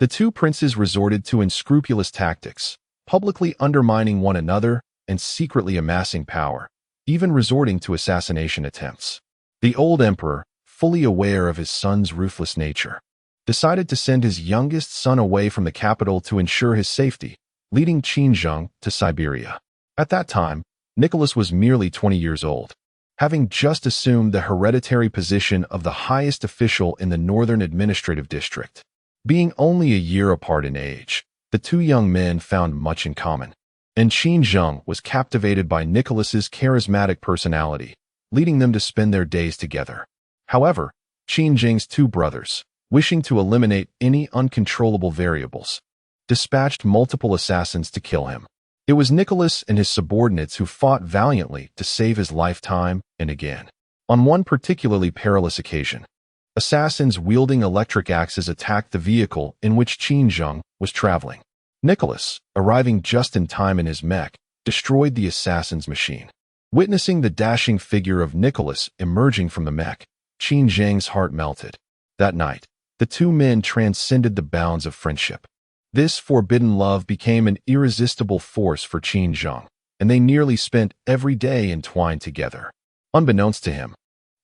the 2 princes resorted to unscrupulous tactics, publicly undermining one another and secretly amassing power, even resorting to assassination attempts. The old emperor, fully aware of his son's ruthless nature, decided to send his youngest son away from the capital to ensure his safety, leading Xinjiang to Siberia. At that time, Nicholas was merely 20 years old, having just assumed the hereditary position of the highest official in the Northern Administrative District. Being only a year apart in age, the 2 young men found much in common, and Xinjiang was captivated by Nicholas's charismatic personality, leading them to spend their days together. However, Xingchen's two brothers, wishing to eliminate any uncontrollable variables, dispatched multiple assassins to kill him. It was Nicholas and his subordinates who fought valiantly to save his life time and again. On one particularly perilous occasion, assassins wielding electric axes attacked the vehicle in which Xingchen was traveling. Nicholas, arriving just in time in his mech, destroyed the assassin's machine. Witnessing the dashing figure of Nicholas emerging from the mech, Xingchen's heart melted. That night, the two men transcended the bounds of friendship. This forbidden love became an irresistible force for Xingchen, and they nearly spent every day entwined together. Unbeknownst to him,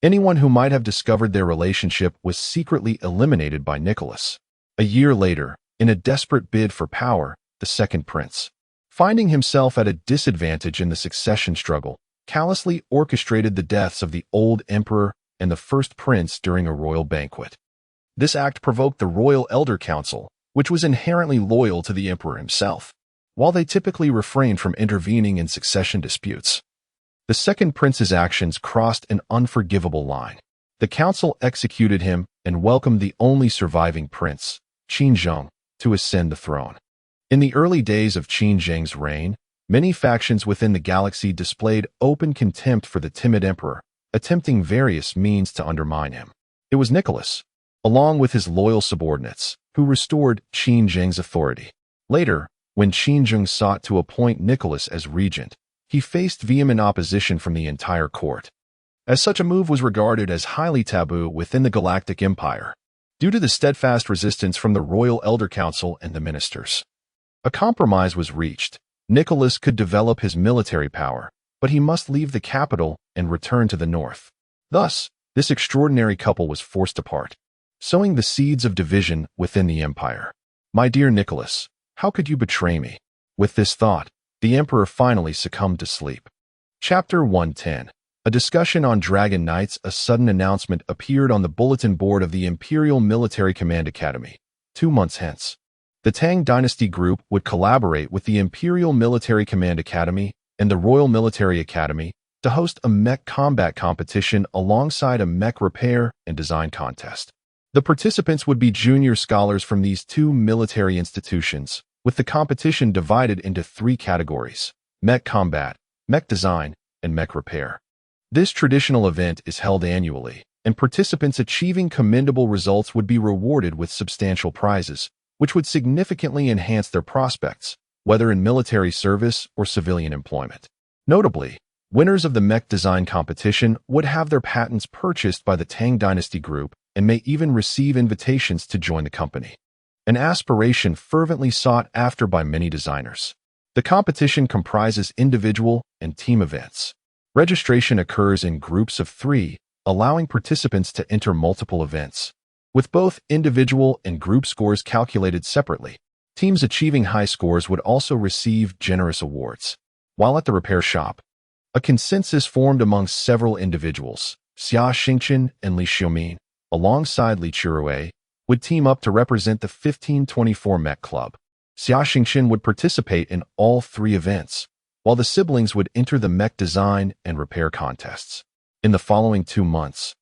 anyone who might have discovered their relationship was secretly eliminated by Nicholas. A year later, in a desperate bid for power, the second prince, finding himself at a disadvantage in the succession struggle, callously orchestrated the deaths of the old emperor and the first prince during a royal banquet. This act provoked the Royal Elder Council, which was inherently loyal to the emperor himself, while they typically refrained from intervening in succession disputes. The second prince's actions crossed an unforgivable line. The council executed him and welcomed the only surviving prince, Xingchen, to ascend the throne. In the early days of Xingchen's reign, many factions within the galaxy displayed open contempt for the timid emperor, attempting various means to undermine him. It was Nicholas, along with his loyal subordinates, who restored Xingchen's authority. Later, when Xingchen sought to appoint Nicholas as regent, he faced vehement opposition from the entire court, as such a move was regarded as highly taboo within the Galactic Empire, due to the steadfast resistance from the Royal Elder Council and the ministers. A compromise was reached. Nicholas could develop his military power, but he must leave the capital and return to the north. Thus, this extraordinary couple was forced apart, sowing the seeds of division within the empire. My dear Nicholas, how could you betray me? With this thought, the emperor finally succumbed to sleep. Chapter 110. A discussion on Dragon Knights. A sudden announcement appeared on the bulletin board of the Imperial Military Command Academy. 2 months hence, the Tang Dynasty Group would collaborate with the Imperial Military Command Academy and the Royal Military Academy to host a mech combat competition alongside a mech repair and design contest. The participants would be junior scholars from these two military institutions, with the competition divided into 3 categories: mech combat, mech design, and mech repair. This traditional event is held annually, and participants achieving commendable results would be rewarded with substantial prizes, which would significantly enhance their prospects, whether in military service or civilian employment. Notably, winners of the mech design competition would have their patents purchased by the Tang Dynasty Group and may even receive invitations to join the company, an aspiration fervently sought after by many designers. The competition comprises individual and team events. Registration occurs in groups of 3, allowing participants to enter multiple events, with both individual and group scores calculated separately. Teams achieving high scores would also receive generous awards. While at the repair shop, a consensus formed among several individuals. Xia Xingchen and Li Xiaoming, alongside Li Chirue, would team up to represent the 1524 Mech Club. Xia Xingchen would participate in all 3 events, while the siblings would enter the mech design and repair contests. In the following 2 months,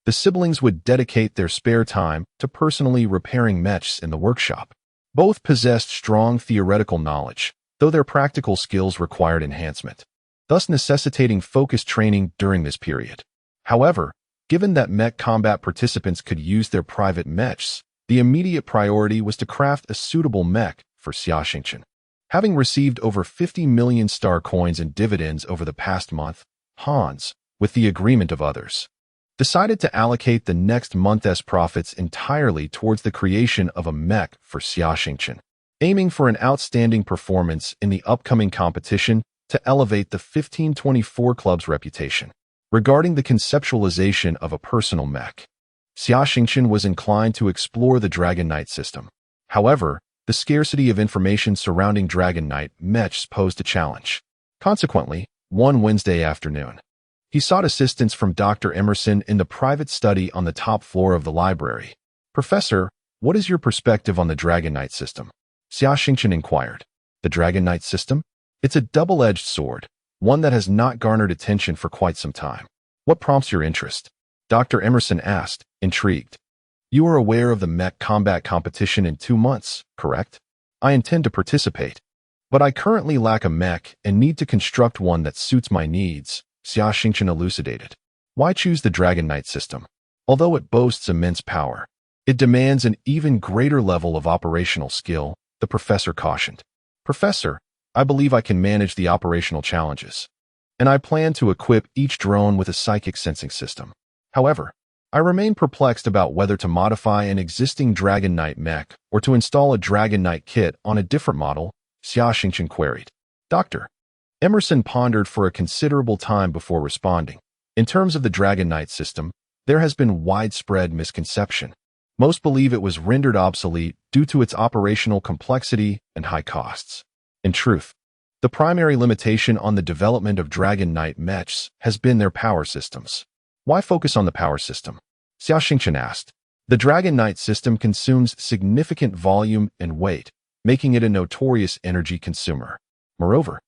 the siblings would dedicate their spare time to personally repairing mechs in the workshop. Both possessed strong theoretical knowledge, though their practical skills required enhancement, thus necessitating focused training during this period. However, given that mech combat participants could use their private mechs, the immediate priority was to craft a suitable mech for Xia Xingchen. Having received over 50 million star coins in dividends over the past month, Hans, with the agreement of others, decided to allocate the next month's profits entirely towards the creation of a mech for Xia Xingchen, aiming for an outstanding performance in the upcoming competition to elevate the 1524 Club's reputation. Regarding the conceptualization of a personal mech, Xia Xingchen was inclined to explore the Dragon Knight system. However, the scarcity of information surrounding Dragon Knight mechs posed a challenge. Consequently, one Wednesday afternoon, he sought assistance from Dr. Emerson in the private study on the top floor of the library. "Professor, what is your perspective on the Dragon Knight system?" Xia Xingchen inquired. "The Dragon Knight system? It's a double-edged sword, one that has not garnered attention for quite some time. What prompts your interest?" Dr. Emerson asked, intrigued. You are aware of the Mech combat competition in 2 months, correct? I intend to participate. But I currently lack a Mech and need to construct one that suits my needs, Xia Xingchen elucidated. Why choose the Dragon Knight system? Although it boasts immense power, it demands an even greater level of operational skill, the professor cautioned. Professor, I believe I can manage the operational challenges, and I plan to equip each drone with a psychic sensing system. However, I remain perplexed about whether to modify an existing Dragon Knight mech or to install a Dragon Knight kit on a different model, Xia Xingchen queried. Dr. Emerson pondered for a considerable time before responding. In terms of the Dragon Knight system, there has been widespread misconception. Most believe it was rendered obsolete due to its operational complexity and high costs. In truth, the primary limitation on the development of Dragon Knight mechs has been their power systems. Why focus on the power system? Xia Xingchen asked. The Dragon Knight system consumes significant volume and weight, making it a notorious energy consumer. Moreover,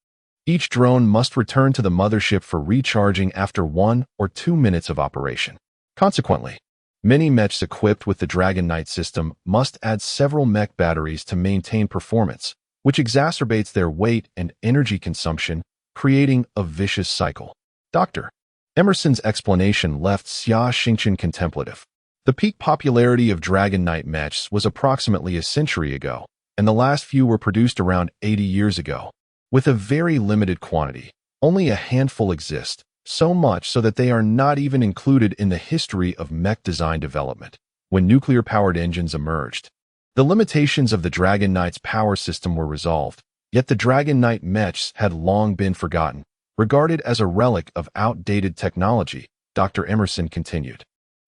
each drone must return to the mothership for recharging after 1 or 2 minutes of operation. Consequently, many mechs equipped with the Dragon Knight system must add several mech batteries to maintain performance, which exacerbates their weight and energy consumption, creating a vicious cycle. Dr. Emerson's explanation left Xia Xingchen contemplative. The peak popularity of Dragon Knight mechs was approximately a century ago, and the last few were produced around 80 years ago. With a very limited quantity, only a handful exist, so much so that they are not even included in the history of mech design development. When nuclear-powered engines emerged, the limitations of the Dragon Knight's power system were resolved, yet the Dragon Knight mechs had long been forgotten, regarded as a relic of outdated technology, Dr. Emerson continued.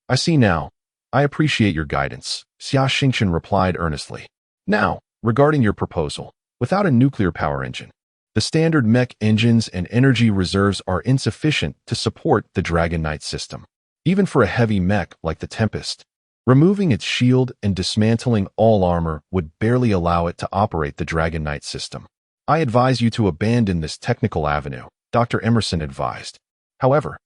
I see now. I appreciate your guidance, Xia Xingchen replied earnestly. Now, regarding your proposal, without a nuclear power engine, the standard mech engines and energy reserves are insufficient to support the Dragon Knight system. Even for a heavy mech like the Tempest, removing its shield and dismantling all armor would barely allow it to operate the Dragon Knight system. I advise you to abandon this technical avenue, Dr. Emerson advised. However,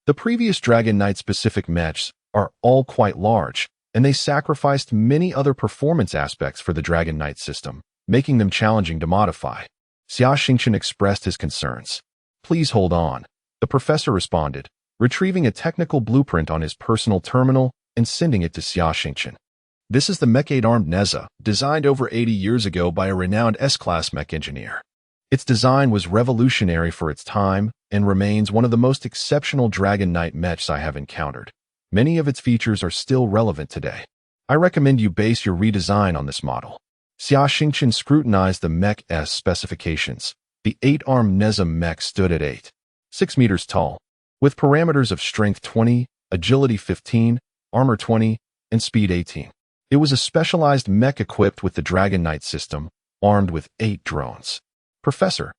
the previous Dragon Knight-specific mechs are all quite large, and they sacrificed many other performance aspects for the Dragon Knight system, making them challenging to modify. Xia Xingchen expressed his concerns. Please hold on, the professor responded, retrieving a technical blueprint on his personal terminal and sending it to Xia Xingchen. This is the Mech 8-armed Neza, designed over 80 years ago by a renowned S-class mech engineer. Its design was revolutionary for its time and remains one of the most exceptional Dragon Knight mechs I have encountered. Many of its features are still relevant today. I recommend you base your redesign on this model. Xia Xingchen scrutinized the Mech's specifications. The 8-armed Neza mech stood at 6 meters tall, with parameters of strength 20, agility 15, armor 20, and speed 18. It was a specialized mech equipped with the Dragon Knight system, armed with 8 drones. Professor,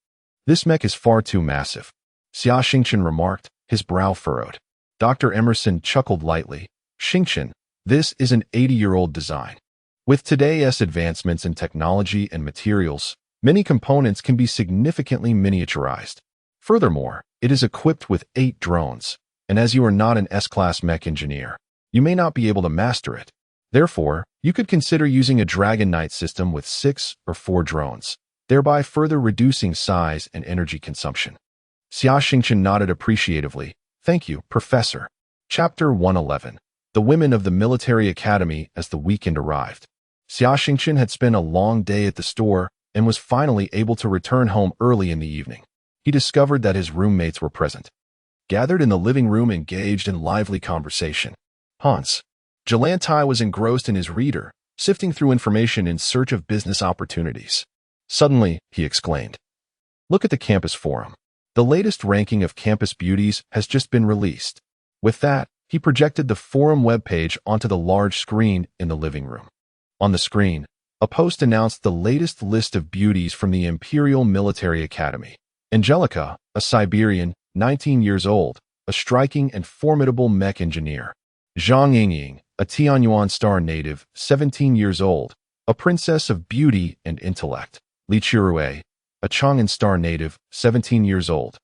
this mech is far too massive, Xia Xingchen remarked, his brow furrowed. Dr. Emerson chuckled lightly. Xingchen, this is an 80-year-old design. With today's advancements in technology and materials, many components can be significantly miniaturized. Furthermore, it is equipped with 8 drones, and as you are not an S-class mech engineer, you may not be able to master it. Therefore, you could consider using a Dragon Knight system with 6 or 4 drones, thereby further reducing size and energy consumption. Xia Xingchen nodded appreciatively. Thank you, Professor. Chapter 111. The Women of the Military Academy as the weekend arrived. Xia Xingchen had spent a long day at the store and was finally able to return home early in the evening. He discovered that his roommates were present, gathered in the living room engaged in lively conversation. Hans Jalantai was engrossed in his reader, sifting through information in search of business opportunities. Suddenly, he exclaimed, "Look at the campus forum. The latest ranking of campus beauties has just been released." With that, he projected the forum webpage onto the large screen in the living room. On the screen, a post announced the latest list of beauties from the Imperial Military Academy. Angelica, a Siberian, 19 years old, a striking and formidable mech engineer. Zhang Yingying, a Tianyuan Star native, 17 years old, a princess of beauty and intellect. Li Chirue, a Chang'an Star native, 17 years old,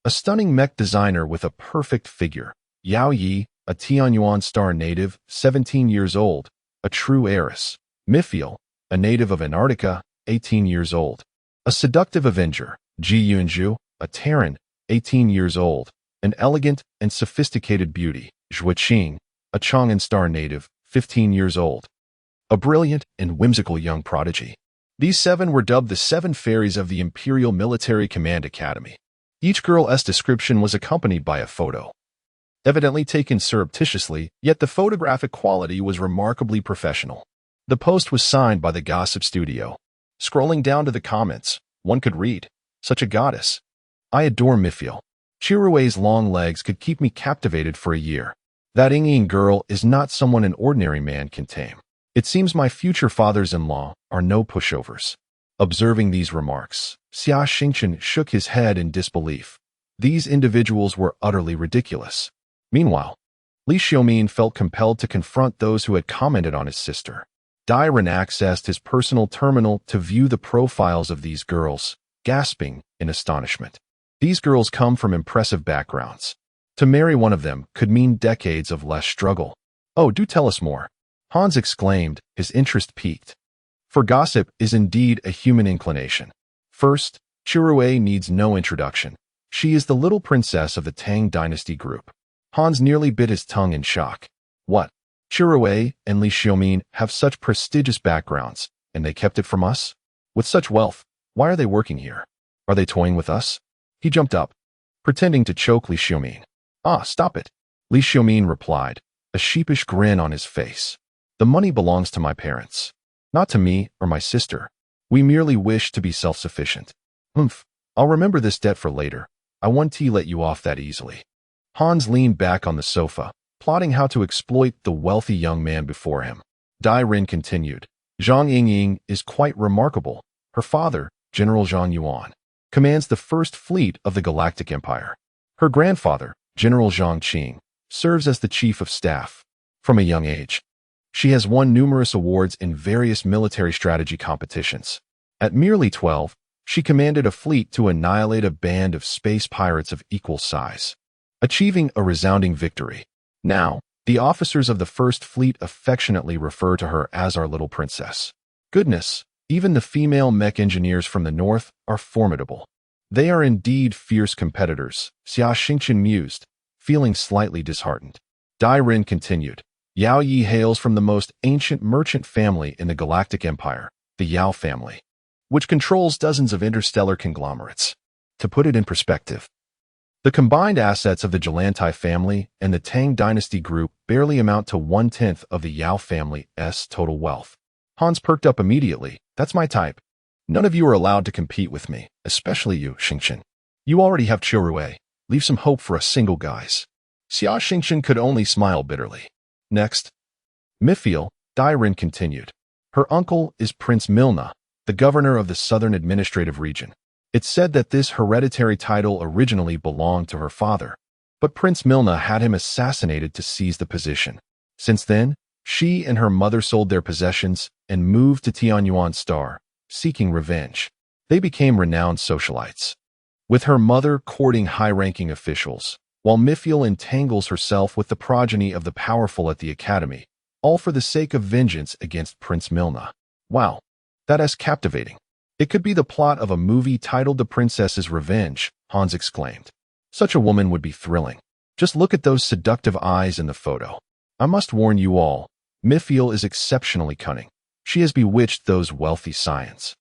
a stunning mech designer with a perfect figure. Yao Yi, a Tianyuan Star native, 17 years old, a true heiress. Mithiel, a native of Antarctica, 18 years old. A seductive avenger, Ji Yunju, a Terran, 18 years old. An elegant and sophisticated beauty, Zhuo Qing, a Chang'an Star native, 15 years old. A brilliant and whimsical young prodigy. These 7 were dubbed the 7 fairies of the Imperial Military Command Academy. Each girl's description was accompanied by a photo, evidently taken surreptitiously, yet the photographic quality was remarkably professional. The post was signed by the Gossip Studio. Scrolling down to the comments, one could read, "Such a goddess. I adore Mithiel. Chirue's long legs could keep me captivated for a year. That Ying girl is not someone an ordinary man can tame. It seems my future fathers-in-law are no pushovers." Observing these remarks, Xia Xingchen shook his head in disbelief. These individuals were utterly ridiculous. Meanwhile, Li Xiaomin felt compelled to confront those who had commented on his sister. Dai Ren accessed his personal terminal to view the profiles of these girls, gasping in astonishment. These girls come from impressive backgrounds. To marry one of them could mean decades of less struggle. "Oh, do tell us more," Hans exclaimed, his interest piqued. For gossip is indeed a human inclination. First, Chirue needs no introduction. She is the little princess of the Tang dynasty group. Hans nearly bit his tongue in shock. What? Chirue and Li Xiaomin have such prestigious backgrounds, and they kept it from us? With such wealth, why are they working here? Are they toying with us? He jumped up, pretending to choke Li Xiaomin. "Ah, stop it," Li Xiaomin replied, a sheepish grin on his face. "The money belongs to my parents, not to me or my sister. We merely wish to be self-sufficient." "Humph, I'll remember this debt for later. I won't let you off that easily." Hans leaned back on the sofa, plotting how to exploit the wealthy young man before him. Dai Ren continued, "Zhang Yingying is quite remarkable. Her father, General Zhang Yuan, commands the First Fleet of the Galactic Empire. Her grandfather, General Zhang Qing, serves as the Chief of Staff. From a young age, she has won numerous awards in various military strategy competitions. At merely 12, she commanded a fleet to annihilate a band of space pirates of equal size, achieving a resounding victory. Now, the officers of the First Fleet affectionately refer to her as our little princess. Goodness, even the female mech engineers from the north are formidable. They are indeed fierce competitors," Xia Xingchen mused, feeling slightly disheartened. Dai Ren continued, "Yao Yi hails from the most ancient merchant family in the Galactic Empire, the Yao family, which controls dozens of interstellar conglomerates. To put it in perspective, the combined assets of the Jilantai family and the Tang dynasty group barely amount to 1/10 of the Yao family's total wealth." Hans perked up immediately. "That's my type. None of you are allowed to compete with me, especially you, Xingchen. You already have Chirue. Leave some hope for us single guys." Xia Xingchen could only smile bitterly. Next, Mithiel, Dai Ren continued. "Her uncle is Prince Milna, the governor of the Southern Administrative Region. It's said that this hereditary title originally belonged to her father, but Prince Milna had him assassinated to seize the position. Since then, she and her mother sold their possessions and moved to Tianyuan Star, seeking revenge. They became renowned socialites, with her mother courting high-ranking officials, while Mithiel entangles herself with the progeny of the powerful at the academy, all for the sake of vengeance against Prince Milna. Wow, that's captivating. It could be the plot of a movie titled The Princess's Revenge," Hans exclaimed. "Such a woman would be thrilling. Just look at those seductive eyes in the photo. I must warn you all, Mithiel is exceptionally cunning. She has bewitched those wealthy scions.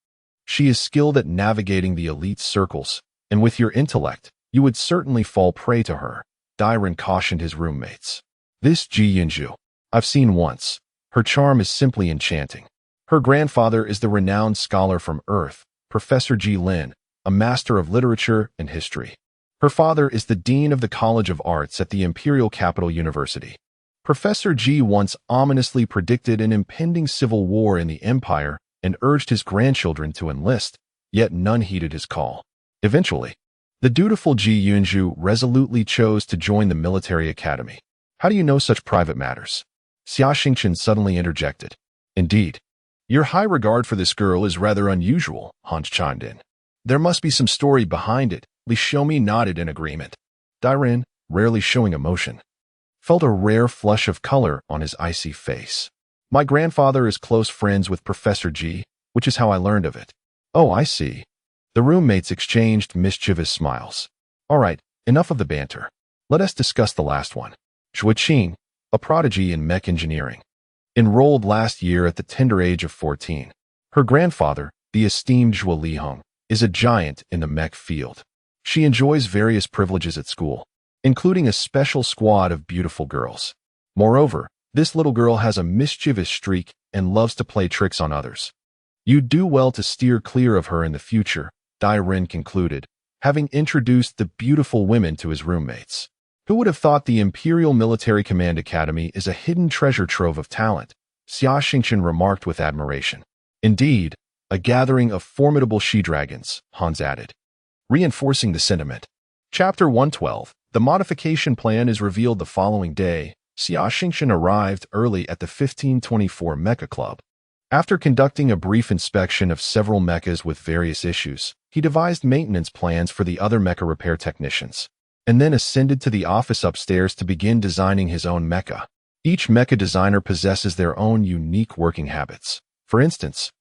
She is skilled at navigating the elite circles, and with your intellect, you would certainly fall prey to her," Dai Ren cautioned his roommates. "This Ji Yunju, I've seen once. Her charm is simply enchanting. Her grandfather is the renowned scholar from Earth, Professor Ji Lin, a master of literature and history. Her father is the dean of the College of Arts at the Imperial Capital University. Professor Ji once ominously predicted an impending civil war in the empire and urged his grandchildren to enlist, yet none heeded his call. Eventually, the dutiful Ji Yunju resolutely chose to join the military academy. How do you know such private matters?" Xia Xingchen suddenly interjected. "Indeed, your high regard for this girl is rather unusual," Hans chimed in. "There must be some story behind it." Li Xiaomi nodded in agreement. Dai Ren, rarely showing emotion, felt a rare flush of color on his icy face. My grandfather is close friends with Professor G, which is how I learned of it. Oh, I see. The roommates exchanged mischievous smiles. All right, enough of the banter. Let us discuss the last one. Xia Xingchen, a prodigy in mech engineering. Enrolled last year at the tender age of 14. Her grandfather, the esteemed Zhuo Lihong, is a giant in the mech field. She enjoys various privileges at school, including a special squad of beautiful girls. Moreover, this little girl has a mischievous streak and loves to play tricks on others. You'd do well to steer clear of her in the future, Dai Ren concluded, having introduced the beautiful women to his roommates. Who would have thought the Imperial Military Command Academy is a hidden treasure trove of talent? Xia Xingchen remarked with admiration. Indeed, a gathering of formidable she-dragons, Hans added, reinforcing the sentiment. Chapter 112. The modification plan is revealed the following day. Xia Xingchen arrived early at the 1524 Mecha Club. After conducting a brief inspection of several mechas with various issues, he devised maintenance plans for the other mecha repair technicians, and then ascended to the office upstairs to begin designing his own mecha. Each mecha designer possesses their own unique working habits. For instance,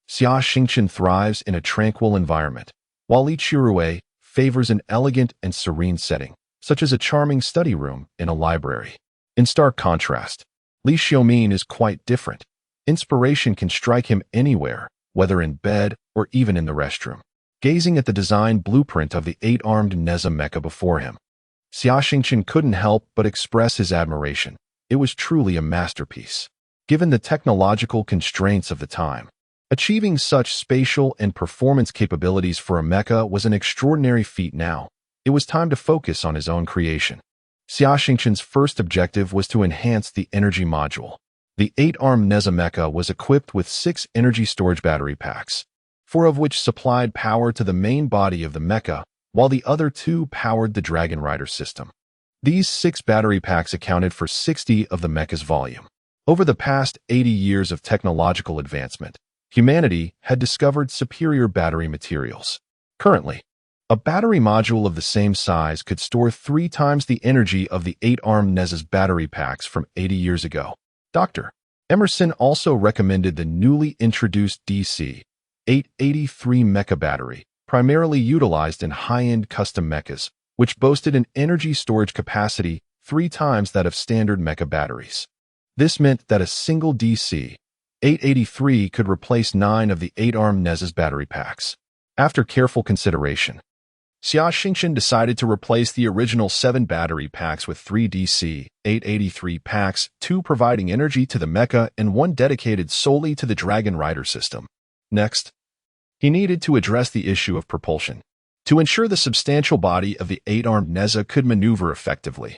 Xia Xingchen thrives in a tranquil environment, while Li Chirue favors an elegant and serene setting, such as a charming study room in a library. In stark contrast, Li Xiaomin is quite different. Inspiration can strike him anywhere, whether in bed or even in the restroom. Gazing at the design blueprint of the 8-armed Neza mecha before him, Xia Xingchen couldn't help but express his admiration. It was truly a masterpiece. Given the technological constraints of the time, achieving such spatial and performance capabilities for a mecha was an extraordinary feat. Now, it was time to focus on his own creation. Xia Xingchen's first objective was to enhance the energy module. The 8-armed Neza mecha was equipped with 6 energy storage battery packs, 4 of which supplied power to the main body of the mecha, while the other 2 powered the Dragon Rider system. These 6 battery packs accounted for 60 of the mecha's volume. Over the past 80 years of technological advancement, humanity had discovered superior battery materials. Currently, a battery module of the same size could store 3 times the energy of the 8-armed Neza's battery packs from 80 years ago. Dr. Emerson also recommended the newly introduced DC-883 mecha battery, primarily utilized in high-end custom mechas, which boasted an energy storage capacity 3 times that of standard mecha batteries. This meant that a single DC-883 could replace 9 of the 8-armed Neza's battery packs. After careful consideration, Xia Xingchen decided to replace the original 7 battery packs with 3 DC-883 packs, 2 providing energy to the mecha and 1 dedicated solely to the Dragon Rider system. Next, he needed to address the issue of propulsion, to ensure the substantial body of the 8-armed Neza could maneuver effectively.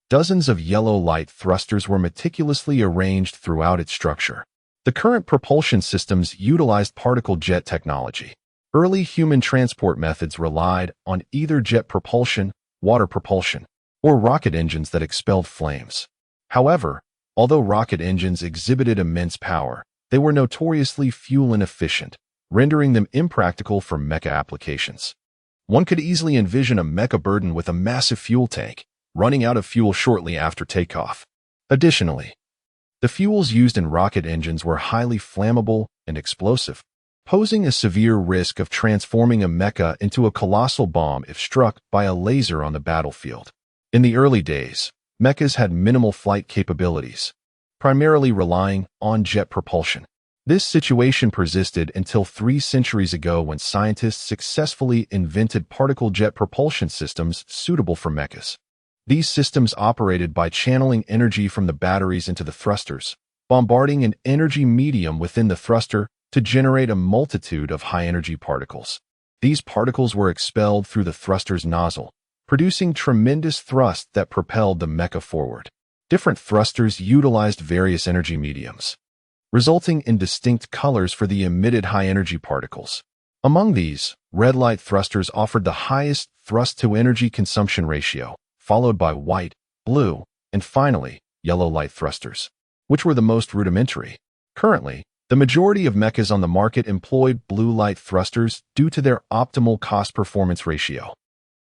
Dozens of yellow light thrusters were meticulously arranged throughout its structure. The current propulsion systems utilized particle jet technology. Early human transport methods relied on either jet propulsion, water propulsion, or rocket engines that expelled flames. However, although rocket engines exhibited immense power, they were notoriously fuel inefficient, rendering them impractical for mecha applications. One could easily envision a mecha burdened with a massive fuel tank, running out of fuel shortly after takeoff. Additionally, the fuels used in rocket engines were highly flammable and explosive, posing a severe risk of transforming a mecha into a colossal bomb if struck by a laser on the battlefield. In the early days, mechas had minimal flight capabilities, primarily relying on jet propulsion. This situation persisted until 3 centuries ago when scientists successfully invented particle jet propulsion systems suitable for mechas. These systems operated by channeling energy from the batteries into the thrusters, bombarding an energy medium within the thruster to generate a multitude of high-energy particles. These particles were expelled through the thruster's nozzle, producing tremendous thrust that propelled the mecha forward. Different thrusters utilized various energy mediums, resulting in distinct colors for the emitted high-energy particles. Among these, red light thrusters offered the highest thrust-to-energy consumption ratio, followed by white, blue, and finally, yellow light thrusters, which were the most rudimentary. Currently, the majority of mechas on the market employed blue light thrusters due to their optimal cost-performance ratio.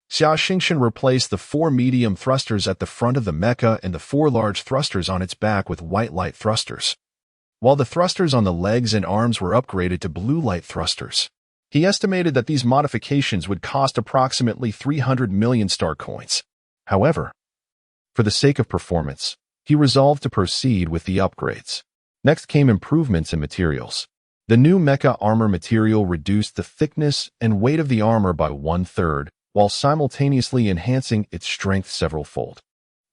Xia Xingchen replaced the 4 medium thrusters at the front of the mecha and the 4 large thrusters on its back with white light thrusters, while the thrusters on the legs and arms were upgraded to blue light thrusters. He estimated that these modifications would cost approximately 300 million star coins. However, for the sake of performance, he resolved to proceed with the upgrades. Next came improvements in materials. The new mecha armor material reduced the thickness and weight of the armor by 1/3, while simultaneously enhancing its strength several-fold.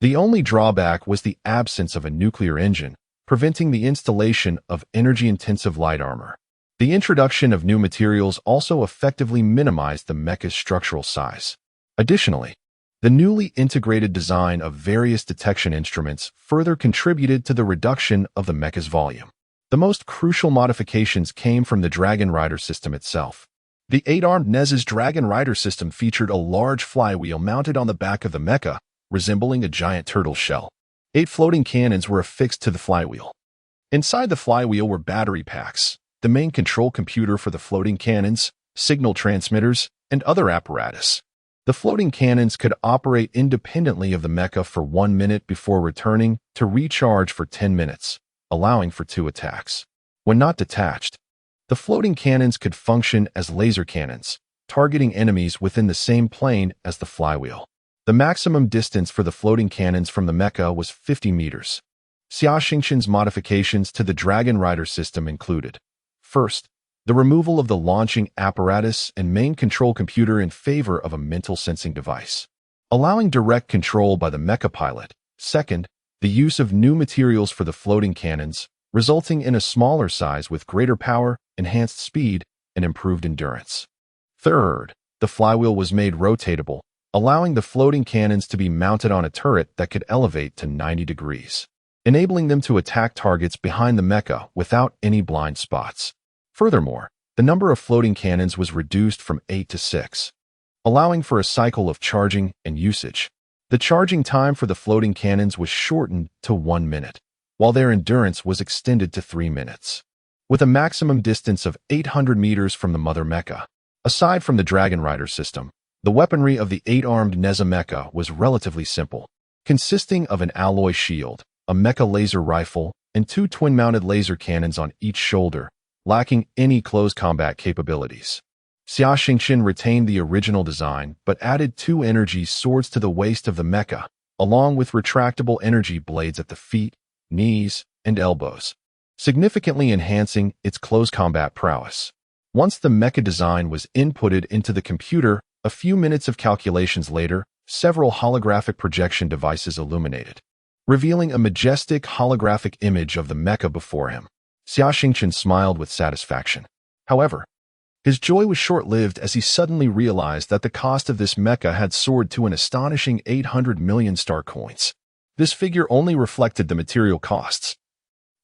The only drawback was the absence of a nuclear engine, preventing the installation of energy-intensive light armor. The introduction of new materials also effectively minimized the mecha's structural size. Additionally, the newly integrated design of various detection instruments further contributed to the reduction of the mecha's volume. The most crucial modifications came from the Dragon Rider system itself. The 8-armed Nez's Dragon Rider system featured a large flywheel mounted on the back of the mecha, resembling a giant turtle shell. 8 floating cannons were affixed to the flywheel. Inside the flywheel were battery packs, the main control computer for the floating cannons, signal transmitters, and other apparatus. The floating cannons could operate independently of the mecha for 1 minute before returning to recharge for 10 minutes, allowing for 2 attacks. When not detached, the floating cannons could function as laser cannons, targeting enemies within the same plane as the flywheel. The maximum distance for the floating cannons from the mecha was 50 meters. Xia Xingchen's modifications to the Dragon Rider system included: first, the removal of the launching apparatus and main control computer in favor of a mental sensing device, allowing direct control by the mecha pilot. Second, the use of new materials for the floating cannons, resulting in a smaller size with greater power, enhanced speed, and improved endurance. Third, the flywheel was made rotatable, allowing the floating cannons to be mounted on a turret that could elevate to 90 degrees, enabling them to attack targets behind the mecha without any blind spots. Furthermore, the number of floating cannons was reduced from 8 to 6, allowing for a cycle of charging and usage. The charging time for the floating cannons was shortened to 1 minute, while their endurance was extended to 3 minutes. With a maximum distance of 800 meters from the mother mecha. Aside from the Dragon Rider system, the weaponry of the 8-armed Neza mecha was relatively simple, consisting of an alloy shield, a mecha laser rifle, and 2 twin-mounted laser cannons on each shoulder, lacking any close combat capabilities. Xia Xingchen retained the original design but added 2 energy swords to the waist of the mecha, along with retractable energy blades at the feet, knees, and elbows, significantly enhancing its close combat prowess. Once the mecha design was inputted into the computer, a few minutes of calculations later, several holographic projection devices illuminated, revealing a majestic holographic image of the mecha before him. Xia Xingchen smiled with satisfaction. However, his joy was short-lived as he suddenly realized that the cost of this mecha had soared to an astonishing 800 million star coins. This figure only reflected the material costs.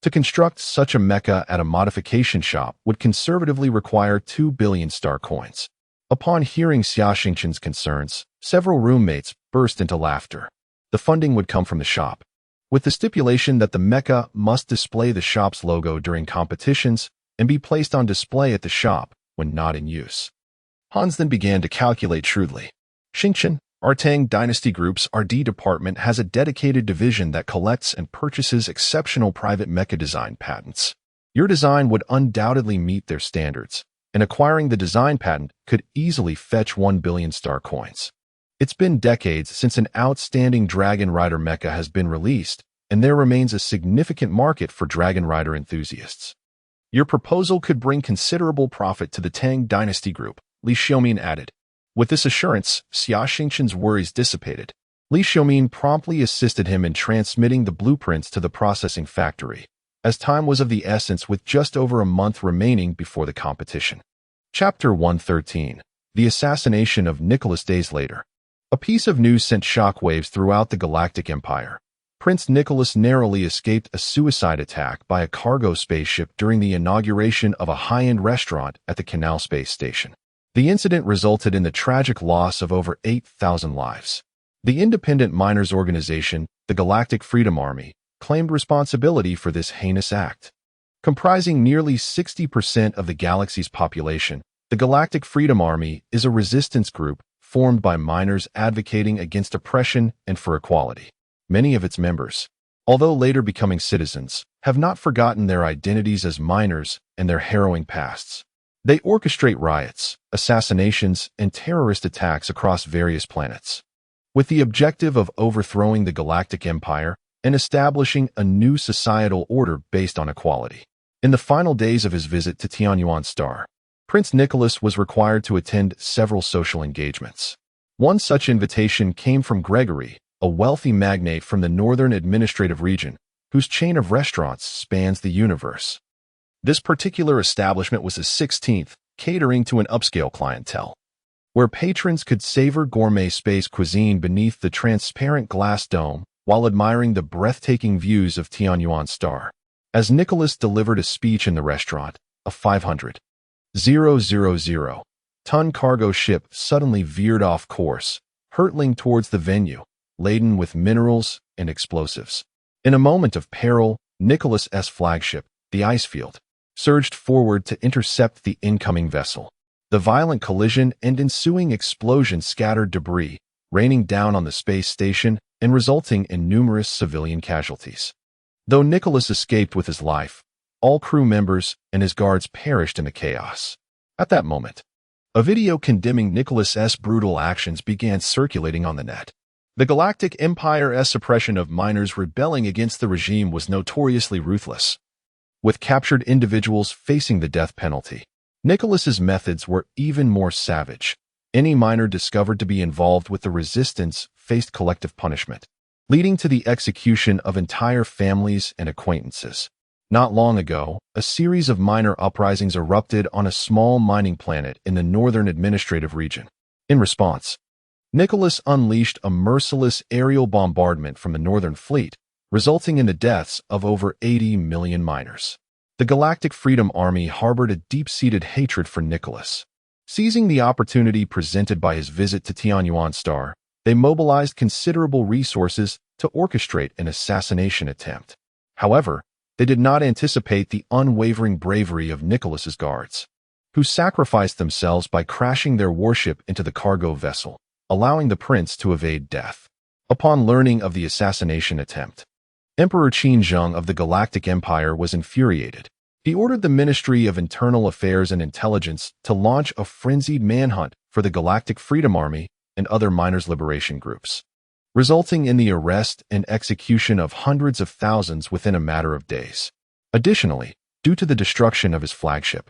To construct such a mecha at a modification shop would conservatively require 2 billion star coins. Upon hearing Xia Xingchen's concerns, several roommates burst into laughter. The funding would come from the shop, with the stipulation that the mecha must display the shop's logo during competitions and be placed on display at the shop when not in use. Hans then began to calculate shrewdly. Xingchen, our Tang Dynasty Group's R&D department has a dedicated division that collects and purchases exceptional private mecha design patents. Your design would undoubtedly meet their standards, and acquiring the design patent could easily fetch 1 billion star coins. It's been decades since an outstanding Dragon Rider mecha has been released, and there remains a significant market for Dragon Rider enthusiasts. Your proposal could bring considerable profit to the Tang Dynasty Group, Li Xiaomin added. With this assurance, Xia Xingchen's worries dissipated. Li Xiaomin promptly assisted him in transmitting the blueprints to the processing factory, as time was of the essence with just over a month remaining before the competition. Chapter 113. The Assassination of Nicholas. Days later, a piece of news sent shockwaves throughout the Galactic Empire. Prince Nicholas narrowly escaped a suicide attack by a cargo spaceship during the inauguration of a high-end restaurant at the Canal Space Station. The incident resulted in the tragic loss of over 8,000 lives. The independent miners' organization, the Galactic Freedom Army, claimed responsibility for this heinous act. Comprising nearly 60% of the galaxy's population, the Galactic Freedom Army is a resistance group formed by miners advocating against oppression and for equality. Many of its members, although later becoming citizens, have not forgotten their identities as miners and their harrowing pasts. They orchestrate riots, assassinations, and terrorist attacks across various planets, with the objective of overthrowing the Galactic Empire and establishing a new societal order based on equality. In the final days of his visit to Tianyuan Star, Prince Nicholas was required to attend several social engagements. One such invitation came from Gregory, a wealthy magnate from the Northern Administrative Region, whose chain of restaurants spans the universe. This particular establishment was the 16th, catering to an upscale clientele, where patrons could savor gourmet space cuisine beneath the transparent glass dome while admiring the breathtaking views of Tianyuan Star. As Nicholas delivered a speech in the restaurant, a 500,000-ton cargo ship suddenly veered off course, hurtling towards the venue, laden with minerals and explosives. In a moment of peril, Nicholas's flagship, the Icefield, surged forward to intercept the incoming vessel. The violent collision and ensuing explosion scattered debris, raining down on the space station and resulting in numerous civilian casualties. Though Nicholas escaped with his life, all crew members and his guards perished in the chaos. At that moment, a video condemning Nicholas's brutal actions began circulating on the net. The Galactic Empire's suppression of miners rebelling against the regime was notoriously ruthless, with captured individuals facing the death penalty. Nicholas's methods were even more savage. Any miner discovered to be involved with the resistance faced collective punishment, leading to the execution of entire families and acquaintances. Not long ago, a series of miner uprisings erupted on a small mining planet in the Northern Administrative Region. In response, Nicholas unleashed a merciless aerial bombardment from the Northern Fleet, resulting in the deaths of over 80 million miners. The Galactic Freedom Army harbored a deep-seated hatred for Nicholas. Seizing the opportunity presented by his visit to Tianyuan Star, they mobilized considerable resources to orchestrate an assassination attempt. However, they did not anticipate the unwavering bravery of Nicholas's guards, who sacrificed themselves by crashing their warship into the cargo vessel, allowing the prince to evade death. Upon learning of the assassination attempt, Emperor Xinzheng of the Galactic Empire was infuriated. He ordered the Ministry of Internal Affairs and Intelligence to launch a frenzied manhunt for the Galactic Freedom Army and other miners' liberation groups, resulting in the arrest and execution of hundreds of thousands within a matter of days. Additionally, due to the destruction of his flagship,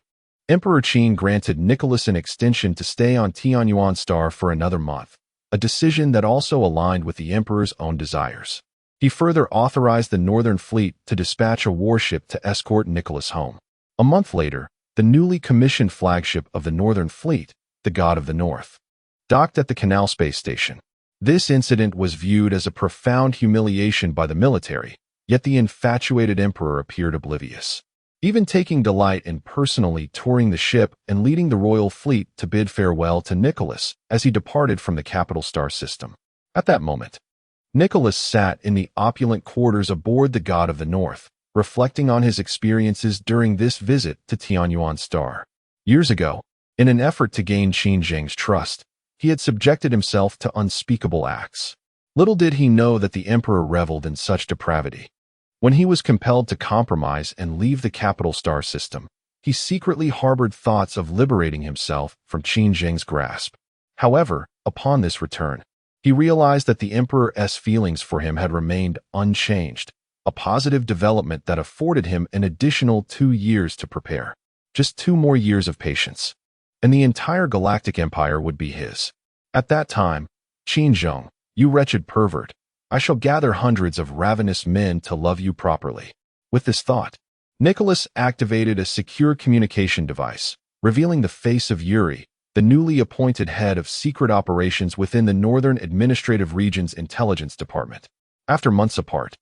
Emperor Qin granted Nicholas an extension to stay on Tianyuan Star for another month, a decision that also aligned with the emperor's own desires. He further authorized the Northern Fleet to dispatch a warship to escort Nicholas home. A month later, the newly commissioned flagship of the Northern Fleet, the God of the North, docked at the Canal Space Station. This incident was viewed as a profound humiliation by the military, yet the infatuated emperor appeared oblivious, even taking delight in personally touring the ship and leading the royal fleet to bid farewell to Nicholas as he departed from the capital star system. At that moment, Nicholas sat in the opulent quarters aboard the God of the North, reflecting on his experiences during this visit to Tianyuan Star. Years ago, in an effort to gain Xinzheng's trust, he had subjected himself to unspeakable acts. Little did he know that the emperor reveled in such depravity. When he was compelled to compromise and leave the capital star system, he secretly harbored thoughts of liberating himself from Xinzheng's grasp. However, upon this return, he realized that the emperor's feelings for him had remained unchanged, a positive development that afforded him an additional 2 years to prepare. Just 2 more years of patience, and the entire Galactic Empire would be his. At that time, Xinzheng, you wretched pervert, I shall gather hundreds of ravenous men to love you properly. With this thought, Nicholas activated a secure communication device, revealing the face of Yuri, the newly appointed head of secret operations within the Northern Administrative Region's Intelligence Department. After months apart,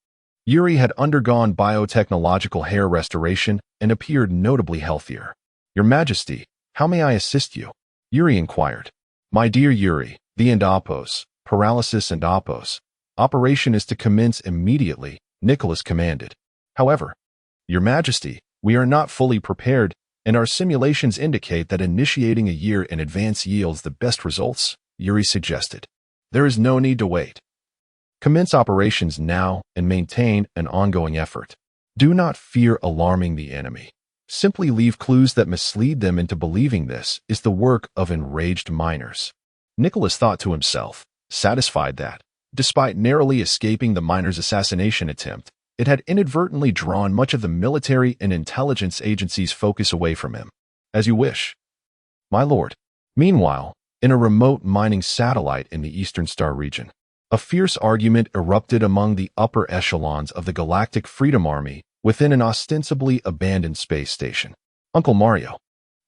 Yuri had undergone biotechnological hair restoration and appeared notably healthier. Your Majesty, how may I assist you? Yuri inquired. My dear Yuri, the Endopos, paralysis and Opos. Operation is to commence immediately, Nicholas commanded. However, Your Majesty, we are not fully prepared, and our simulations indicate that initiating a year in advance yields the best results. Yuri suggested. There is no need to wait. Commence operations now and maintain an ongoing effort. Do not fear alarming the enemy. Simply leave clues that mislead them into believing this is the work of enraged miners. Nicholas thought to himself, satisfied that, despite narrowly escaping the miner's assassination attempt, it had inadvertently drawn much of the military and intelligence agency's focus away from him. As you wish, my lord. Meanwhile, in a remote mining satellite in the Eastern Star region, a fierce argument erupted among the upper echelons of the Galactic Freedom Army within an ostensibly abandoned space station. Uncle Mario,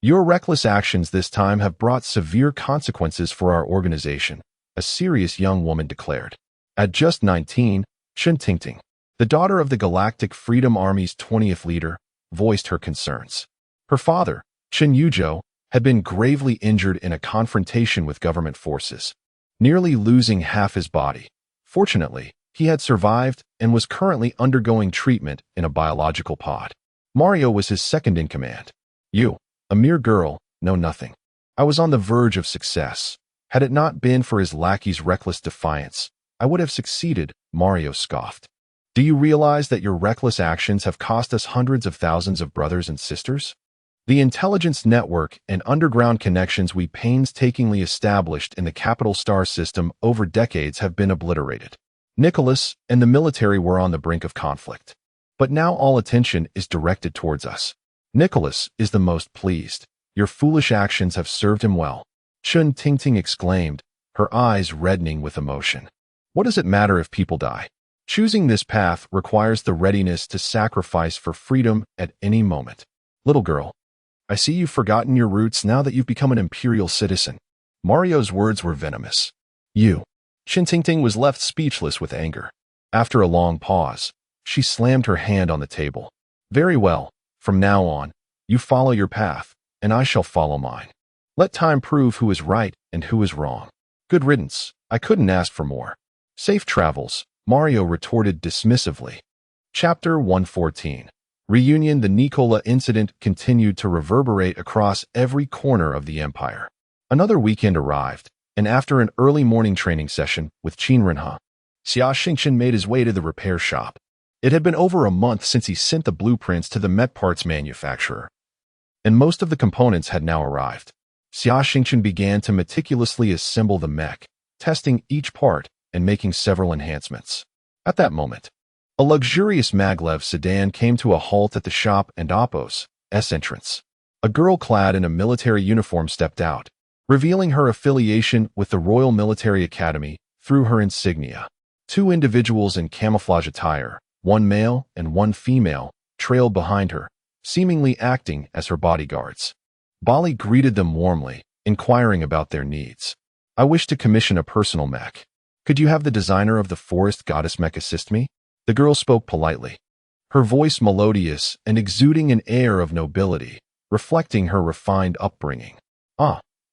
your reckless actions this time have brought severe consequences for our organization, a serious young woman declared. At just 19, Xia Xingchen, the daughter of the Galactic Freedom Army's 20th leader, voiced her concerns. Her father, Chen Yuzhou, had been gravely injured in a confrontation with government forces, nearly losing half his body. Fortunately, he had survived and was currently undergoing treatment in a biological pod. Mario was his second in command. You, a mere girl, know nothing. I was on the verge of success. Had it not been for his lackey's reckless defiance, I would have succeeded, Mario scoffed. Do you realize that your reckless actions have cost us hundreds of thousands of brothers and sisters? The intelligence network and underground connections we painstakingly established in the capital star system over decades have been obliterated. Nicholas and the military were on the brink of conflict. But now all attention is directed towards us. Nicholas is the most pleased. Your foolish actions have served him well. Xia Xingchen exclaimed, her eyes reddening with emotion. What does it matter if people die? Choosing this path requires the readiness to sacrifice for freedom at any moment. Little girl, I see you've forgotten your roots now that you've become an imperial citizen. Mario's words were venomous. You. Xia Xingchen was left speechless with anger. After a long pause, she slammed her hand on the table. Very well, from now on, you follow your path, and I shall follow mine. Let time prove who is right and who is wrong. Good riddance, I couldn't ask for more. Safe travels, Mario retorted dismissively. Chapter 114. Reunion. The Nicola incident continued to reverberate across every corner of the empire. Another weekend arrived, and after an early morning training session with Qin Renhe, Xia Xingchen made his way to the repair shop. It had been over a month since he sent the blueprints to the Mech parts manufacturer, and most of the components had now arrived. Xia Xingchen began to meticulously assemble the Mech, testing each part and making several enhancements. At that moment, a luxurious maglev sedan came to a halt at the shop and Oppo's entrance. A girl clad in a military uniform stepped out, revealing her affiliation with the Royal Military Academy through her insignia. Two individuals in camouflage attire, one male and one female, trailed behind her, seemingly acting as her bodyguards. Bali greeted them warmly, inquiring about their needs. I wish to commission a personal mech. Could you have the designer of the forest goddess Mech assist me? The girl spoke politely, her voice melodious and exuding an air of nobility, reflecting her refined upbringing.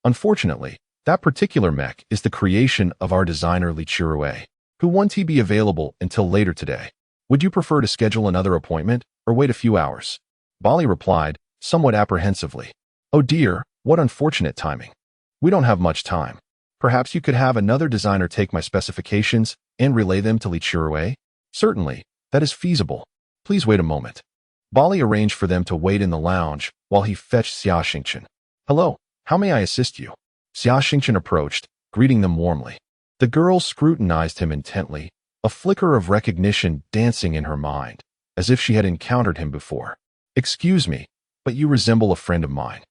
Unfortunately, that particular mech is the creation of our designer Li Chirue, who won't be available until later today. Would you prefer to schedule another appointment or wait a few hours? Bali replied, somewhat apprehensively. Oh dear, what unfortunate timing. We don't have much time. Perhaps you could have another designer take my specifications and relay them to Li Chirue? Certainly, that is feasible. Please wait a moment. Bali arranged for them to wait in the lounge while he fetched Xia Xingchen. Hello, how may I assist you? Xia Xingchen approached, greeting them warmly. The girl scrutinized him intently, a flicker of recognition dancing in her mind, as if she had encountered him before. Excuse me, but you resemble a friend of mine.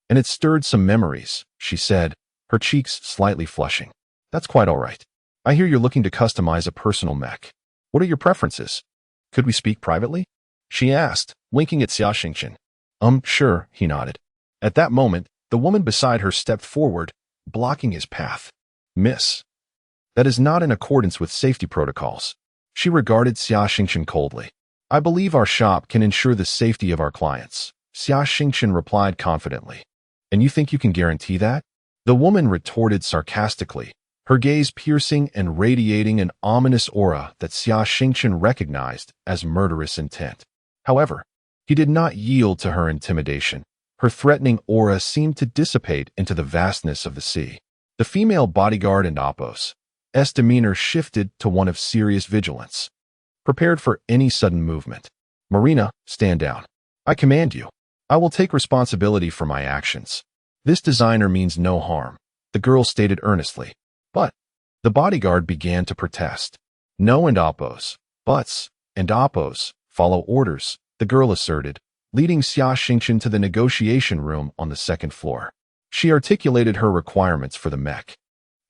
And it stirred some memories, she said, her cheeks slightly flushing. That's quite all right. I hear you're looking to customize a personal mech. What are your preferences? Could we speak privately? She asked, winking at Xia Xingchen. Sure, he nodded. At that moment, the woman beside her stepped forward, blocking his path. Miss. That is not in accordance with safety protocols. She regarded Xia Xingchen coldly. I believe our shop can ensure the safety of our clients, Xia Xingchen replied confidently. And you think you can guarantee that? The woman retorted sarcastically, her gaze piercing and radiating an ominous aura that Xia Xingchen recognized as murderous intent. However, he did not yield to her intimidation. Her threatening aura seemed to dissipate into the vastness of the sea. The female bodyguard and Oppos' demeanor shifted to one of serious vigilance, prepared for any sudden movement. Marina, stand down. I command you. I will take responsibility for my actions. This designer means no harm, the girl stated earnestly. But the bodyguard began to protest. No and Oppos, buts, and Oppos, follow orders, the girl asserted, leading Xia Xingchen to the negotiation room on the second floor. She articulated her requirements for the mech,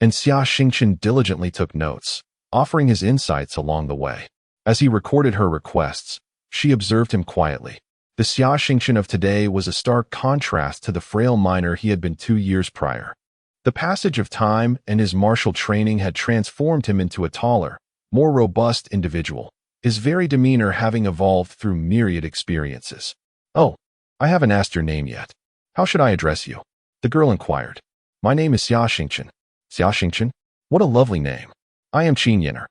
and Xia Xingchen diligently took notes, offering his insights along the way. As he recorded her requests, she observed him quietly. The Xia Xingchen of today was a stark contrast to the frail miner he had been 2 years prior. The passage of time and his martial training had transformed him into a taller, more robust individual, his very demeanor having evolved through myriad experiences. Oh, I haven't asked your name yet. How should I address you? The girl inquired. My name is Xia Xingchen. Xia Xingchen? What a lovely name. I am Qin Yenner.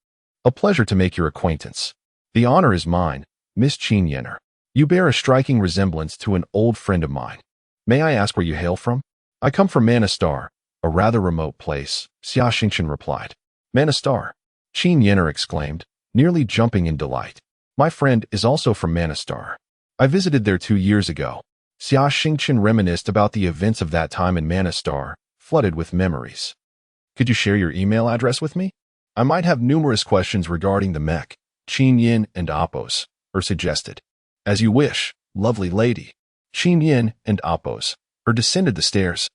A pleasure to make your acquaintance. The honor is mine, Miss Qin Yenner. You bear a striking resemblance to an old friend of mine. May I ask where you hail from? I come from Manastar, a rather remote place, Xia Xingchen replied. Manastar? Qin Yenner exclaimed, nearly jumping in delight. My friend is also from Manastar. I visited there 2 years ago. Xia Xingchen reminisced about the events of that time in Manastar, flooded with memories. Could you share your email address with me? I might have numerous questions regarding the mech, Qin Yin and Oppos, suggested. As you wish, lovely lady. Qin Yin and Oppos descended the stairs,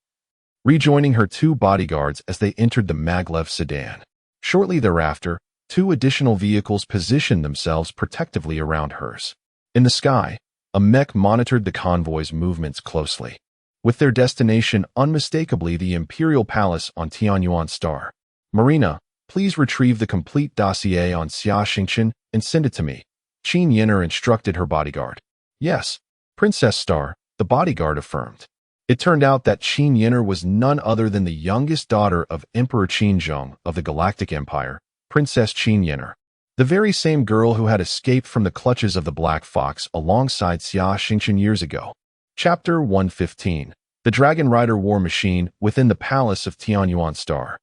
rejoining her 2 bodyguards as they entered the maglev sedan. Shortly thereafter, 2 additional vehicles positioned themselves protectively around hers. In the sky, a mech monitored the convoy's movements closely, with their destination unmistakably the Imperial Palace on Tianyuan Star. Marina, please retrieve the complete dossier on Xia Xingchen and send it to me, Qin Yenner instructed her bodyguard. Yes, Princess Star, the bodyguard affirmed. It turned out that Qin Yenner was none other than the youngest daughter of Emperor Qinzhong of the Galactic Empire, Princess Qin Yenner, the very same girl who had escaped from the clutches of the Black Fox alongside Xia Xingchen years ago. Chapter 115. The Dragon Rider War Machine within the Palace of Tianyuan Star.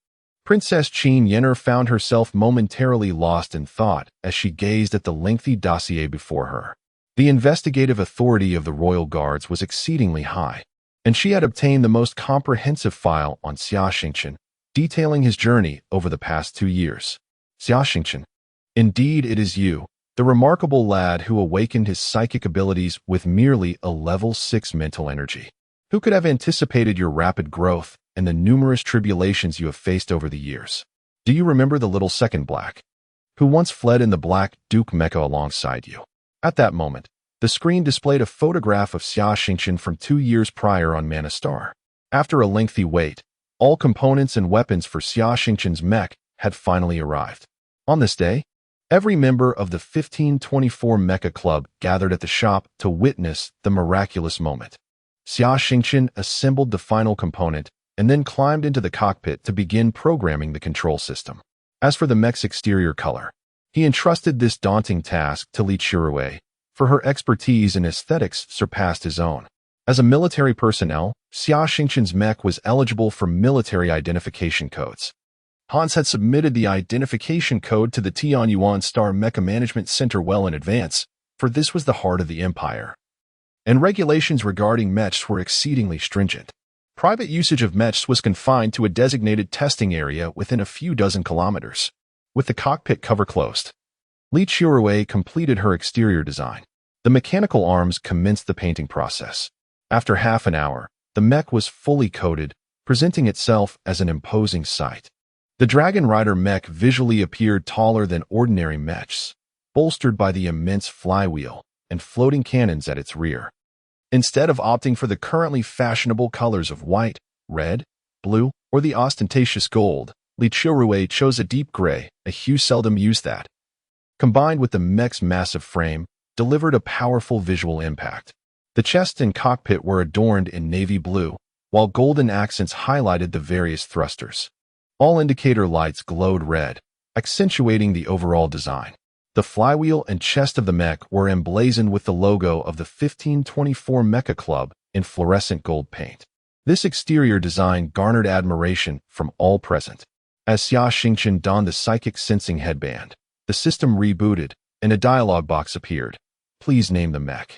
Princess Qin Yenner found herself momentarily lost in thought as she gazed at the lengthy dossier before her. The investigative authority of the royal guards was exceedingly high, and she had obtained the most comprehensive file on Xia Xingchen, detailing his journey over the past 2 years. Xia Xingchen, indeed it is you, the remarkable lad who awakened his psychic abilities with merely a level 6 mental energy. Who could have anticipated your rapid growth and the numerous tribulations you have faced over the years? Do you remember the little second black, who once fled in the Black Duke Mecha alongside you? At that moment, the screen displayed a photograph of Xia Xingchen from 2 years prior on Manastar. After a lengthy wait, all components and weapons for Xia Xingchen's mech had finally arrived. On this day, every member of the 1524 Mecha Club gathered at the shop to witness the miraculous moment. Xia Xingchen assembled the final component and then climbed into the cockpit to begin programming the control system. As for the mech's exterior color, he entrusted this daunting task to Li Chirui, for her expertise in aesthetics surpassed his own. As a military personnel, Xia Xingchen's mech was eligible for military identification codes. Hans had submitted the identification code to the Tianyuan Star Mecha Management Center well in advance, for this was the heart of the empire, and regulations regarding mechs were exceedingly stringent. Private usage of mechs was confined to a designated testing area within a few dozen kilometers. With the cockpit cover closed, Li Chirui completed her exterior design. The mechanical arms commenced the painting process. After half an hour, the mech was fully coated, presenting itself as an imposing sight. The Dragon Rider mech visually appeared taller than ordinary mechs, bolstered by the immense flywheel and floating cannons at its rear. Instead of opting for the currently fashionable colors of white, red, blue, or the ostentatious gold, Li Chirui chose a deep gray, a hue seldom used that, combined with the mech's massive frame, delivered a powerful visual impact. The chest and cockpit were adorned in navy blue, while golden accents highlighted the various thrusters. All indicator lights glowed red, accentuating the overall design. The flywheel and chest of the mech were emblazoned with the logo of the 1524 Mecha Club in fluorescent gold paint. This exterior design garnered admiration from all present. As Xia Xingchen donned the psychic sensing headband, the system rebooted, and a dialog box appeared. Please name the mech.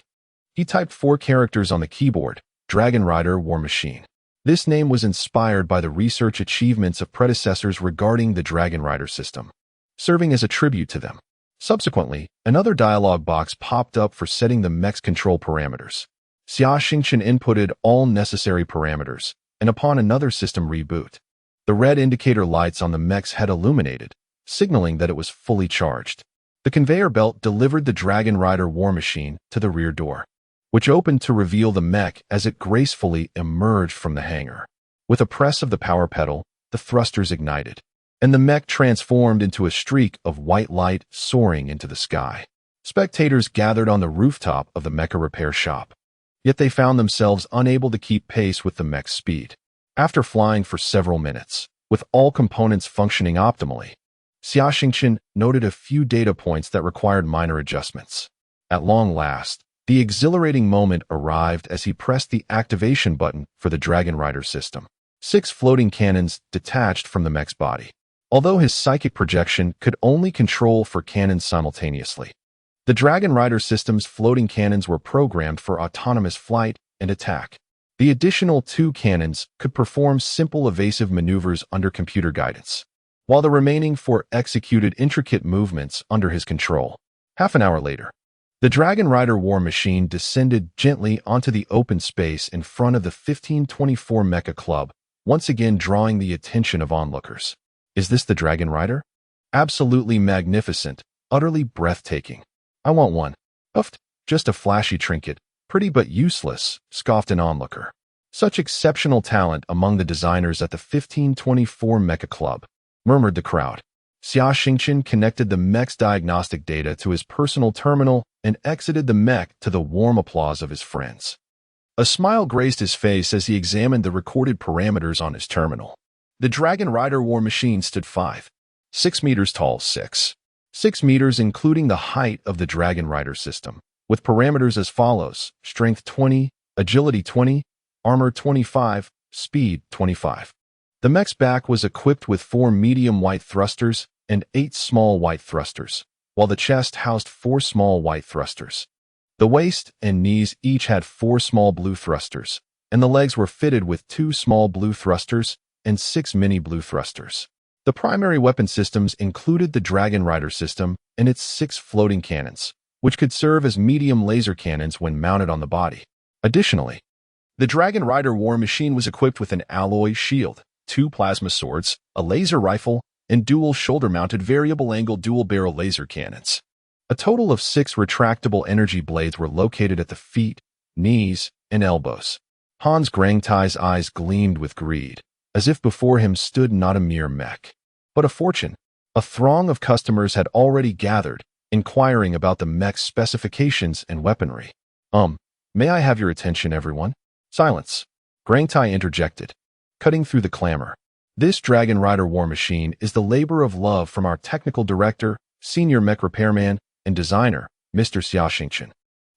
He typed 4 characters on the keyboard: Dragon Rider War Machine. This name was inspired by the research achievements of predecessors regarding the Dragon Rider system, serving as a tribute to them. Subsequently, another dialog box popped up for setting the mech's control parameters. Xia Xingchen inputted all necessary parameters, and upon another system reboot, the red indicator lights on the mech's head illuminated, signaling that it was fully charged. The conveyor belt delivered the Dragon Rider War Machine to the rear door, which opened to reveal the mech as it gracefully emerged from the hangar. With a press of the power pedal, the thrusters ignited, and the mech transformed into a streak of white light soaring into the sky. Spectators gathered on the rooftop of the Mecha repair shop, yet they found themselves unable to keep pace with the mech's speed. After flying for several minutes, with all components functioning optimally, Xia Xingchen noted a few data points that required minor adjustments. At long last, the exhilarating moment arrived as he pressed the activation button for the Dragon Rider system. 6 floating cannons detached from the mech's body. Although his psychic projection could only control 4 cannons simultaneously, the Dragon Rider system's floating cannons were programmed for autonomous flight and attack. The additional 2 cannons could perform simple evasive maneuvers under computer guidance, while the remaining 4 executed intricate movements under his control. Half an hour later, the Dragon Rider War Machine descended gently onto the open space in front of the 1524 Mecha Club, once again drawing the attention of onlookers. Is this the Dragon Rider? Absolutely magnificent, utterly breathtaking. I want one. Uffed, just a flashy trinket, pretty but useless, scoffed an onlooker. Such exceptional talent among the designers at the 1524 Mecha Club, murmured the crowd. Xia Xingchen connected the mech's diagnostic data to his personal terminal and exited the mech to the warm applause of his friends. A smile graced his face as he examined the recorded parameters on his terminal. The Dragon Rider War Machine stood 5.6 meters tall, 6 meters including the height of the Dragon Rider system, with parameters as follows: strength 20, agility 20, armor 25, speed 25. The mech's back was equipped with 4 medium white thrusters and 8 small white thrusters, while the chest housed 4 small white thrusters. The waist and knees each had 4 small blue thrusters, and the legs were fitted with 2 small blue thrusters and 6 mini blue thrusters. The primary weapon systems included the Dragon Rider system and its 6 floating cannons, which could serve as medium laser cannons when mounted on the body. Additionally, the Dragon Rider War Machine was equipped with an alloy shield, 2 plasma swords, a laser rifle, and dual shoulder-mounted variable-angle dual-barrel laser cannons. A total of 6 retractable energy blades were located at the feet, knees, and elbows. Hans Grangtai's eyes gleamed with greed, as if before him stood not a mere mech, but a fortune. A throng of customers had already gathered, inquiring about the mech's specifications and weaponry. May I have your attention, everyone? Silence. Grangtai interjected, cutting through the clamor. This Dragon Rider War Machine is the labor of love from our technical director, senior mech repairman, and designer, Mr. Xia Xingchen.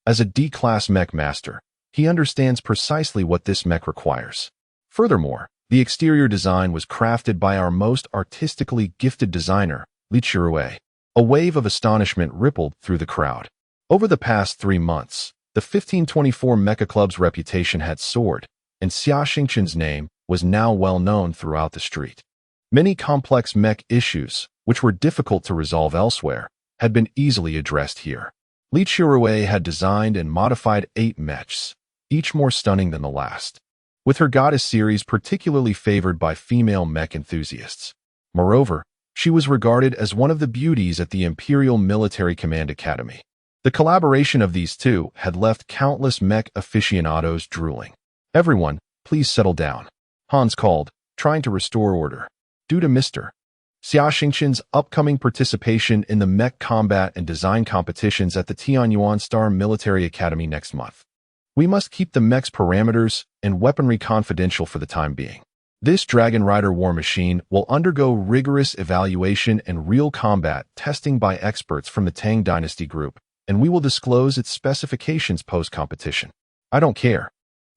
As a D-class mech master, he understands precisely what this mech requires. Furthermore, the exterior design was crafted by our most artistically gifted designer, Li Chirue. A wave of astonishment rippled through the crowd. Over the past 3 months, the 1524 Mecha Club's reputation had soared, and Xia Xingchen's name was now well known throughout the street. Many complex mech issues, which were difficult to resolve elsewhere, had been easily addressed here. Li Chirue had designed and modified 8 mechs, each more stunning than the last, with her goddess series particularly favored by female mech enthusiasts. Moreover, she was regarded as one of the beauties at the Imperial Military Command Academy. The collaboration of these two had left countless mech aficionados drooling. Everyone, please settle down, Hans called, trying to restore order. Due to Mr. Xia Xingchen's upcoming participation in the mech combat and design competitions at the Tianyuan Star Military Academy next month, we must keep the mech's parameters and weaponry confidential for the time being. This Dragon Rider War Machine will undergo rigorous evaluation and real combat testing by experts from the Tang Dynasty Group, and we will disclose its specifications post-competition. I don't care.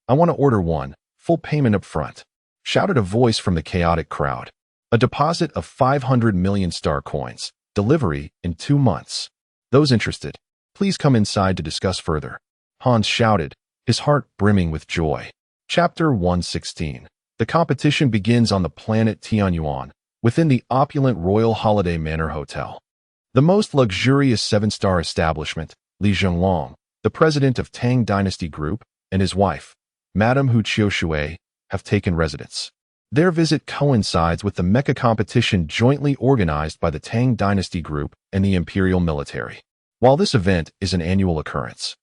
I want to order one, full payment up front, shouted a voice from the chaotic crowd. A deposit of 500 million star coins. Delivery in 2 months. Those interested, please come inside to discuss further. Hans shouted, his heart brimming with joy. Chapter 116. The competition begins on the planet Tianyuan, within the opulent Royal Holiday Manor Hotel. The most luxurious 7-star establishment, Li Zhenglong, the president of Tang Dynasty Group, and his wife, Madame Hu Qiushui, have taken residence. Their visit coincides with the Mecha competition jointly organized by the Tang Dynasty Group and the Imperial Military. While this event is an annual occurrence,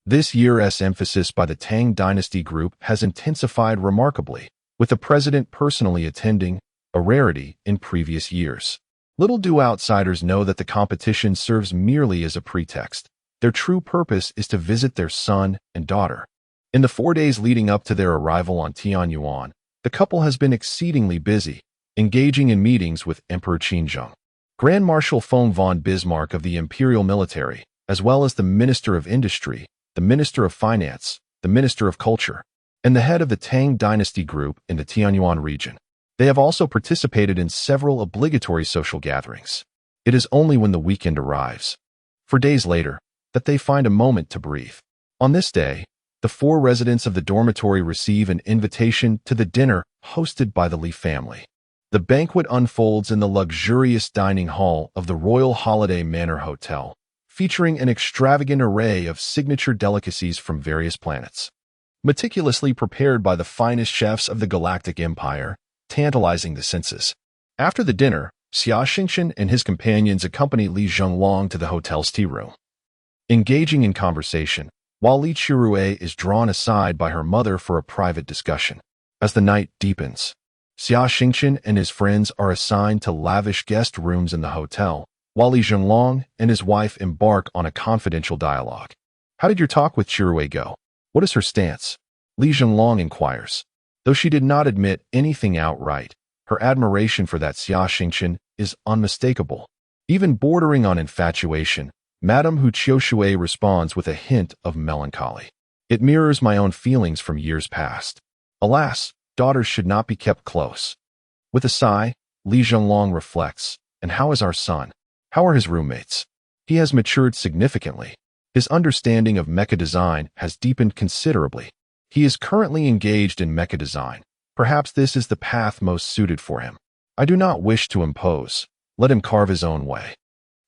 this year's emphasis by the Tang Dynasty Group has intensified remarkably, with the president personally attending, a rarity in previous years. Little do outsiders know that the competition serves merely as a pretext. Their true purpose is to visit their son and daughter. In the 4 days leading up to their arrival on Tianyuan, the couple has been exceedingly busy, engaging in meetings with Emperor Qinzheng, Grand Marshal Feng von Bismarck of the Imperial Military, as well as the Minister of Industry, the Minister of Finance, the Minister of Culture, and the head of the Tang Dynasty Group in the Tianyuan region. They have also participated in several obligatory social gatherings. It is only when the weekend arrives, 4 days later, that they find a moment to breathe. On this day, the 4 residents of the dormitory receive an invitation to the dinner hosted by the Li family. The banquet unfolds in the luxurious dining hall of the Royal Holiday Manor Hotel, featuring an extravagant array of signature delicacies from various planets, meticulously prepared by the finest chefs of the Galactic Empire, tantalizing the senses. After the dinner, Xia Xingchen and his companions accompany Li Zhenglong to the hotel's tea room. Engaging in conversation, while Li Qiushui is drawn aside by her mother for a private discussion. As the night deepens, Xia Xingchen and his friends are assigned to lavish guest rooms in the hotel, while Li Zhenglong and his wife embark on a confidential dialogue. How did your talk with Qiushui go? What is her stance? Li Zhenglong inquires. Though she did not admit anything outright, her admiration for that Xia Xingchen is unmistakable. Even bordering on infatuation, Madame Hu Qiushui responds with a hint of melancholy. It mirrors my own feelings from years past. Alas, daughters should not be kept close. With a sigh, Li Zhenglong reflects, and how is our son? How are his roommates? He has matured significantly. His understanding of mecha design has deepened considerably. He is currently engaged in mecha design. Perhaps this is the path most suited for him. I do not wish to impose. Let him carve his own way.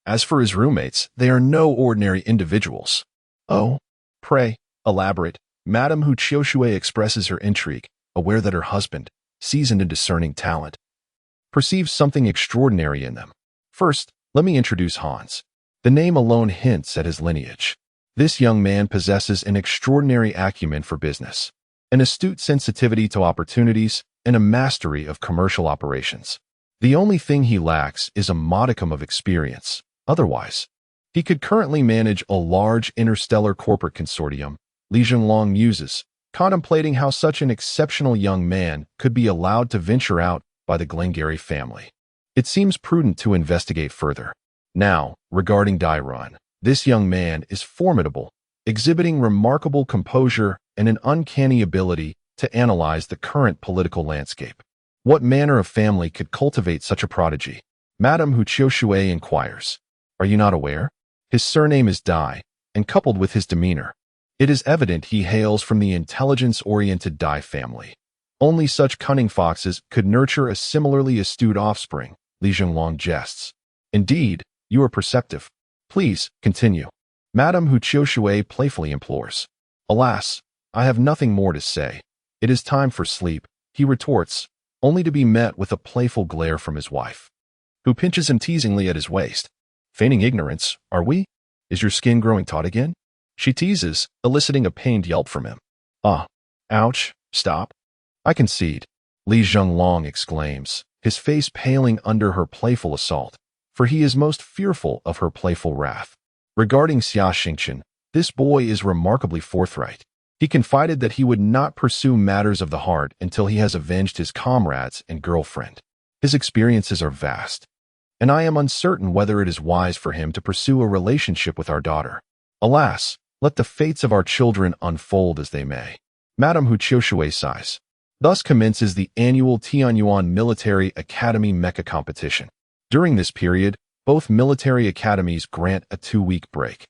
As for his roommates, they are no ordinary individuals. Oh, pray, elaborate. Madame Hu Qiushui expresses her intrigue, aware that her husband, seasoned and discerning talent, perceives something extraordinary in them. First, let me introduce Hans. The name alone hints at his lineage. This young man possesses an extraordinary acumen for business, an astute sensitivity to opportunities, and a mastery of commercial operations. The only thing he lacks is a modicum of experience. Otherwise, he could currently manage a large interstellar corporate consortium. Li Zhenglong muses, contemplating how such an exceptional young man could be allowed to venture out by the Glengarry family. It seems prudent to investigate further. Now, regarding Dairon, this young man is formidable, exhibiting remarkable composure and an uncanny ability to analyze the current political landscape. What manner of family could cultivate such a prodigy? Madame Hu Qiushui inquires. Are you not aware? His surname is Dai, and coupled with his demeanor, it is evident he hails from the intelligence-oriented Dai family. Only such cunning foxes could nurture a similarly astute offspring, Li Zhenglong jests. Indeed, you are perceptive. Please, continue. Madame Hu Qiushui playfully implores. Alas, I have nothing more to say. It is time for sleep, he retorts, only to be met with a playful glare from his wife, who pinches him teasingly at his waist. Feigning ignorance, are we? Is your skin growing taut again? She teases, eliciting a pained yelp from him. Ah, ouch, stop. I concede, Li Zhenglong exclaims, his face paling under her playful assault, for he is most fearful of her playful wrath. Regarding Xia Xingchen, this boy is remarkably forthright. He confided that he would not pursue matters of the heart until he has avenged his comrades and girlfriend. His experiences are vast, and I am uncertain whether it is wise for him to pursue a relationship with our daughter. Alas, let the fates of our children unfold as they may. Madame Hu Qiushui sighs. Thus commences the annual Tianyuan Military Academy Mecha competition. During this period, both military academies grant a 2-week break,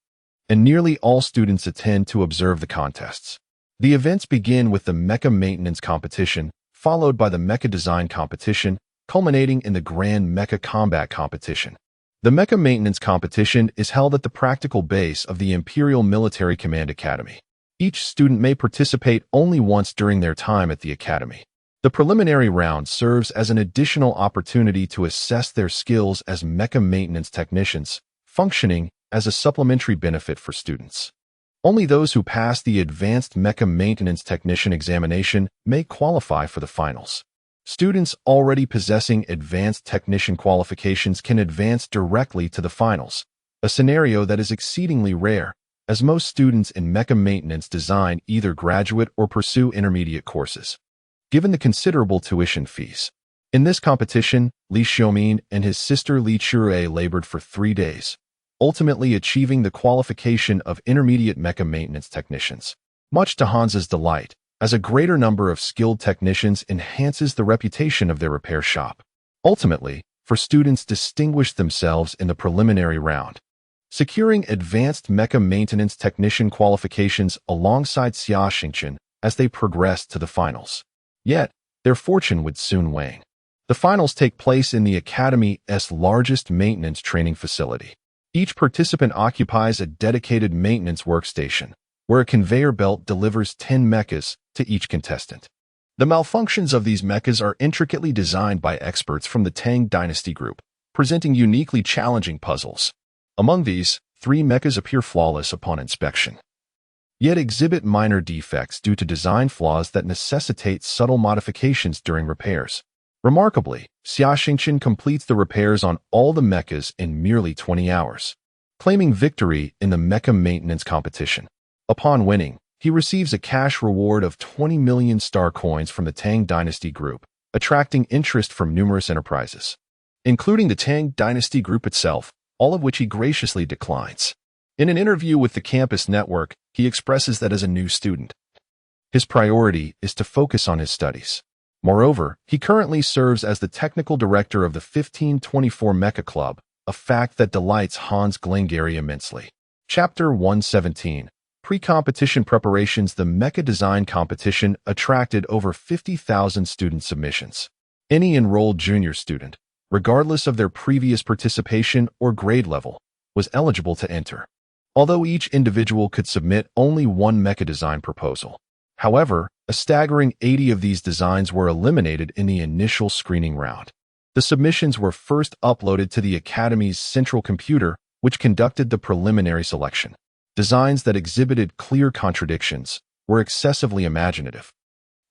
and nearly all students attend to observe the contests. The events begin with the Mecha Maintenance Competition, followed by the Mecha Design Competition, culminating in the Grand Mecha Combat Competition. The Mecha Maintenance Competition is held at the practical base of the Imperial Military Command Academy. Each student may participate only once during their time at the academy. The preliminary round serves as an additional opportunity to assess their skills as mecha maintenance technicians, functioning as a supplementary benefit for students. Only those who pass the Advanced Mecha Maintenance Technician examination may qualify for the finals. Students already possessing advanced technician qualifications can advance directly to the finals, a scenario that is exceedingly rare, as most students in mecha maintenance design either graduate or pursue intermediate courses. Given the considerable tuition fees, in this competition, Li Xiaomin and his sister Li Chirui labored for 3 days, ultimately achieving the qualification of intermediate mecha maintenance technicians. Much to Hans's delight, as a greater number of skilled technicians enhances the reputation of their repair shop. Ultimately, for students distinguished themselves in the preliminary round, securing advanced mecha maintenance technician qualifications alongside Xia Xingchen as they progressed to the finals. Yet, their fortune would soon wane. The finals take place in the Academy's largest maintenance training facility. Each participant occupies a dedicated maintenance workstation, where a conveyor belt delivers 10 mechas to each contestant. The malfunctions of these mechas are intricately designed by experts from the Tang Dynasty Group, presenting uniquely challenging puzzles. Among these, 3 mechas appear flawless upon inspection, yet exhibit minor defects due to design flaws that necessitate subtle modifications during repairs. Remarkably, Xia Xingchen completes the repairs on all the mechas in merely 20 hours, claiming victory in the mecha maintenance competition. Upon winning, he receives a cash reward of 20 million star coins from the Tang Dynasty Group, attracting interest from numerous enterprises, including the Tang Dynasty Group itself, all of which he graciously declines. In an interview with the campus network, he expresses that as a new student, his priority is to focus on his studies. Moreover, he currently serves as the technical director of the 1524 Mecha Club, a fact that delights Hans Glengarry immensely. Chapter 117. Pre-competition preparations. The Mecha Design Competition attracted over 50,000 student submissions. Any enrolled junior student, regardless of their previous participation or grade level, was eligible to enter, although each individual could submit only one mecha design proposal. However, a staggering 80 of these designs were eliminated in the initial screening round. The submissions were first uploaded to the Academy's central computer, which conducted the preliminary selection. Designs that exhibited clear contradictions, were excessively imaginative,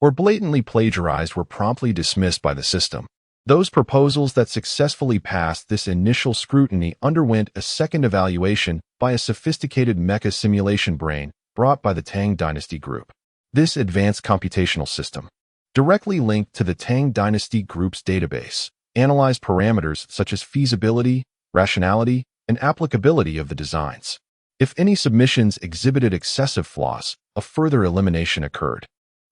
or blatantly plagiarized were promptly dismissed by the system. Those proposals that successfully passed this initial scrutiny underwent a second evaluation by a sophisticated mecha simulation brain brought by the Tang Dynasty Group. This advanced computational system, directly linked to the Tang Dynasty Group's database, analyzed parameters such as feasibility, rationality, and applicability of the designs. If any submissions exhibited excessive flaws, a further elimination occurred,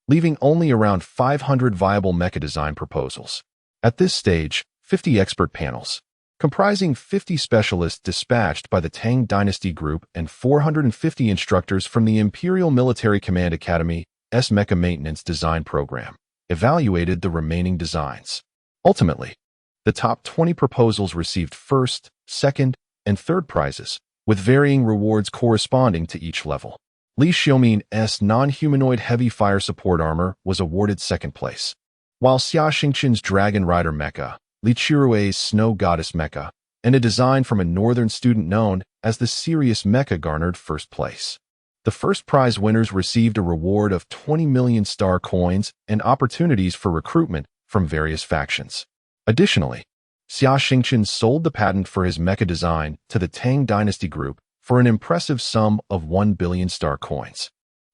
leaving only around 500 viable mecha design proposals. At this stage, 50 expert panels, comprising 50 specialists dispatched by the Tang Dynasty Group and 450 instructors from the Imperial Military Command Academy's Mecha Maintenance Design Program, evaluated the remaining designs. Ultimately, the top 20 proposals received first, second, and third prizes, with varying rewards corresponding to each level. Li Xiaomin's non-humanoid heavy fire support armor was awarded second place, while Xia Xingchen's Dragon Rider Mecha, Li Chirui's Snow Goddess Mecha, and a design from a northern student known as the Sirius Mecha garnered first place. The first prize winners received a reward of 20 million star coins and opportunities for recruitment from various factions. Additionally, Xia Xingchen sold the patent for his mecha design to the Tang Dynasty Group for an impressive sum of 1 billion star coins.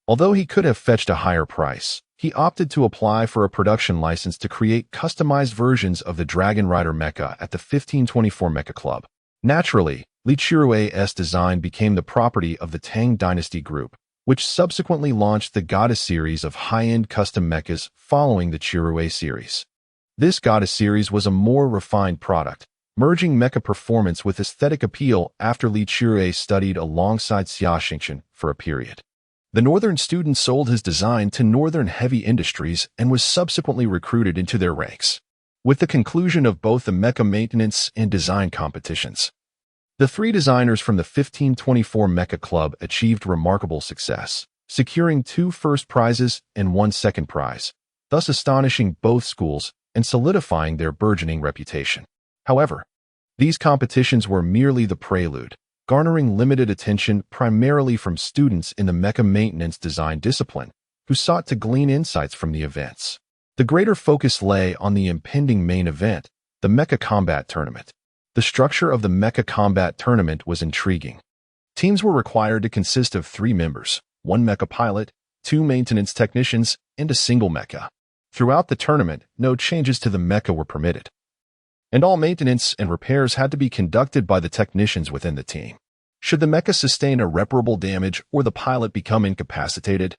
Although he could have fetched a higher price, he opted to apply for a production license to create customized versions of the Dragon Rider Mecha at the 1524 Mecha Club. Naturally, Li Chirui's design became the property of the Tang Dynasty Group, which subsequently launched the Goddess series of high-end custom mechas following the Chirue series. This Goddess series was a more refined product, merging mecha performance with aesthetic appeal after Li Chirue studied alongside Xia Xingchen for a period. The northern student sold his design to northern heavy industries and was subsequently recruited into their ranks. With the conclusion of both the mecha maintenance and design competitions, the 3 designers from the 1524 Mecha Club achieved remarkable success, securing 2 first prizes and 1 second prize, thus astonishing both schools and solidifying their burgeoning reputation. However, these competitions were merely the prelude, garnering limited attention primarily from students in the mecha maintenance design discipline, who sought to glean insights from the events. The greater focus lay on the impending main event, the Mecha Combat Tournament. The structure of the Mecha Combat Tournament was intriguing. Teams were required to consist of 3 members, 1 mecha pilot, 2 maintenance technicians, and a single mecha. Throughout the tournament, no changes to the mecha were permitted, and all maintenance and repairs had to be conducted by the technicians within the team. Should the mecha sustain irreparable damage or the pilot become incapacitated,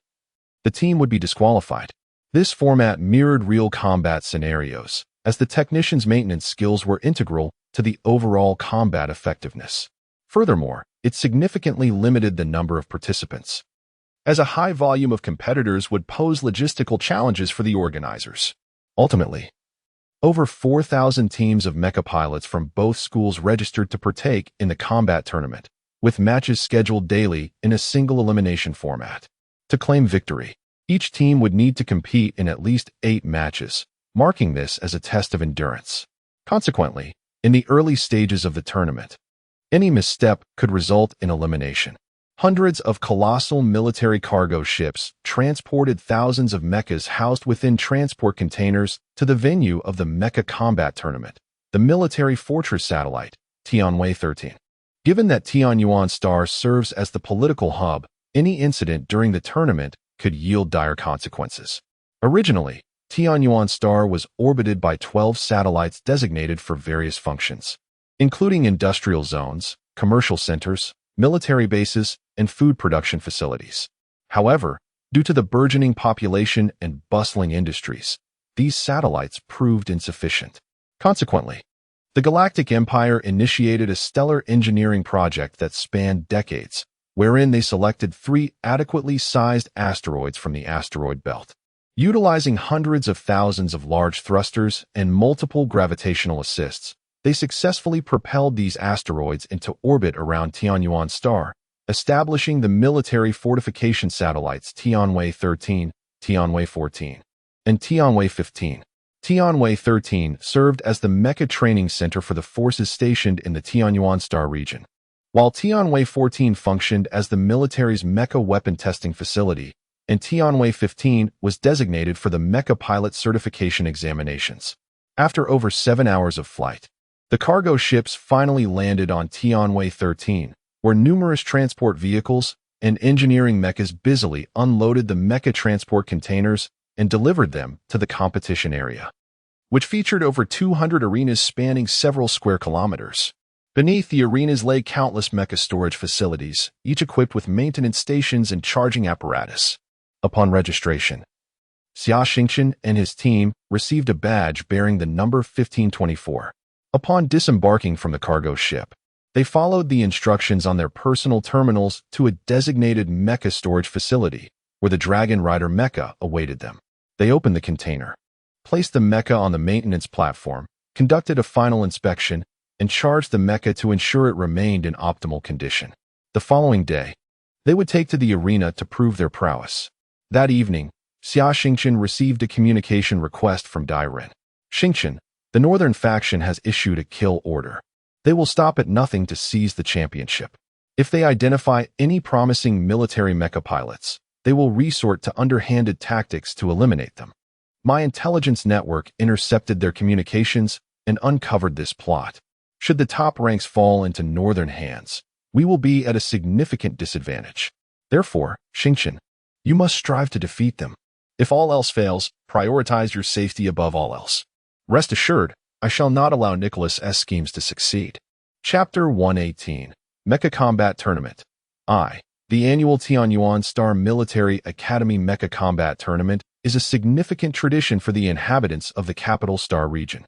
the team would be disqualified. This format mirrored real combat scenarios, as the technicians' maintenance skills were integral to the overall combat effectiveness. Furthermore, it significantly limited the number of participants, as a high volume of competitors would pose logistical challenges for the organizers. Ultimately, over 4,000 teams of mecha pilots from both schools registered to partake in the combat tournament, with matches scheduled daily in a single elimination format. To claim victory, each team would need to compete in at least 8 matches, marking this as a test of endurance. Consequently, in the early stages of the tournament, any misstep could result in elimination. Hundreds of colossal military cargo ships transported thousands of mechas housed within transport containers to the venue of the Mecha Combat Tournament, the military fortress satellite, Tianwei 13. Given that Tianyuan Star serves as the political hub, any incident during the tournament could yield dire consequences. Originally, Tianyuan Star was orbited by 12 satellites designated for various functions, including industrial zones, commercial centers, military bases, and food production facilities. However, due to the burgeoning population and bustling industries, these satellites proved insufficient. Consequently, the Galactic Empire initiated a stellar engineering project that spanned decades, wherein they selected 3 adequately sized asteroids from the asteroid belt. Utilizing hundreds of thousands of large thrusters and multiple gravitational assists, they successfully propelled these asteroids into orbit around Tianyuan Star, establishing the military fortification satellites Tianwei 13, Tianwei 14, and Tianwei 15. Tianwei 13 served as the Mecha training center for the forces stationed in the Tianyuan Star region, while Tianwei 14 functioned as the military's Mecha weapon testing facility, and Tianwei 15 was designated for the Mecha pilot certification examinations. After over 7 hours of flight, the cargo ships finally landed on Tianwei 13, where numerous transport vehicles and engineering mechas busily unloaded the Mecha transport containers and delivered them to the competition area, which featured over 200 arenas spanning several square kilometers. Beneath the arenas lay countless mecha storage facilities, each equipped with maintenance stations and charging apparatus. Upon registration, Xia Xingchen and his team received a badge bearing the number 1524. Upon disembarking from the cargo ship, they followed the instructions on their personal terminals to a designated mecha storage facility, where the Dragon Rider mecha awaited them. They opened the container, placed the mecha on the maintenance platform, conducted a final inspection, and charged the mecha to ensure it remained in optimal condition. The following day, they would take to the arena to prove their prowess. That evening, Xia Xingchen received a communication request from Dairen. Xingchen, the northern faction has issued a kill order. They will stop at nothing to seize the championship. If they identify any promising military mecha pilots, they will resort to underhanded tactics to eliminate them. My intelligence network intercepted their communications and uncovered this plot. Should the top ranks fall into northern hands, we will be at a significant disadvantage. Therefore, Xingchen, you must strive to defeat them. If all else fails, prioritize your safety above all else. Rest assured, I shall not allow Nicholas's schemes to succeed. Chapter 118, Mecha Combat Tournament. I, The annual Tianyuan Star Military Academy Mecha Combat Tournament is a significant tradition for the inhabitants of the Capital Star region.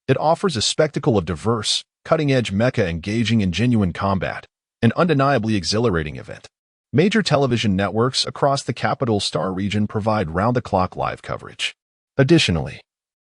It offers a spectacle of diverse, cutting-edge mecha engaging in genuine combat, an undeniably exhilarating event. Major television networks across the Capital Star region provide round-the-clock live coverage. Additionally,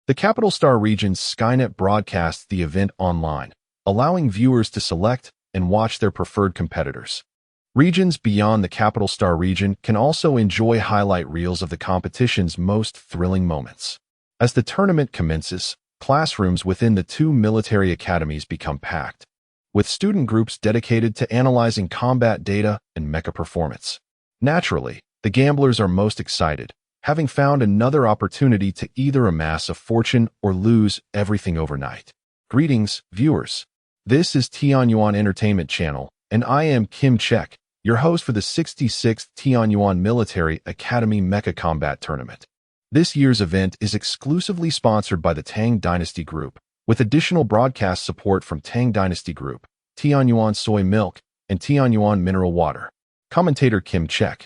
the Capital Star region's Skynet broadcasts the event online, allowing viewers to select and watch their preferred competitors. Regions beyond the Capital Star region can also enjoy highlight reels of the competition's most thrilling moments. As the tournament commences, classrooms within the two military academies become packed, with student groups dedicated to analyzing combat data and mecha performance. Naturally, the gamblers are most excited, having found another opportunity to either amass a fortune or lose everything overnight. Greetings, viewers. This is Tianyuan Entertainment Channel, and I am Kim Chek, your host for the 66th Tianyuan Military Academy Mecha Combat Tournament. This year's event is exclusively sponsored by the Tang Dynasty Group, with additional broadcast support from Tang Dynasty Group, Tianyuan Soy Milk, and Tianyuan Mineral Water. Commentator Kim Chek.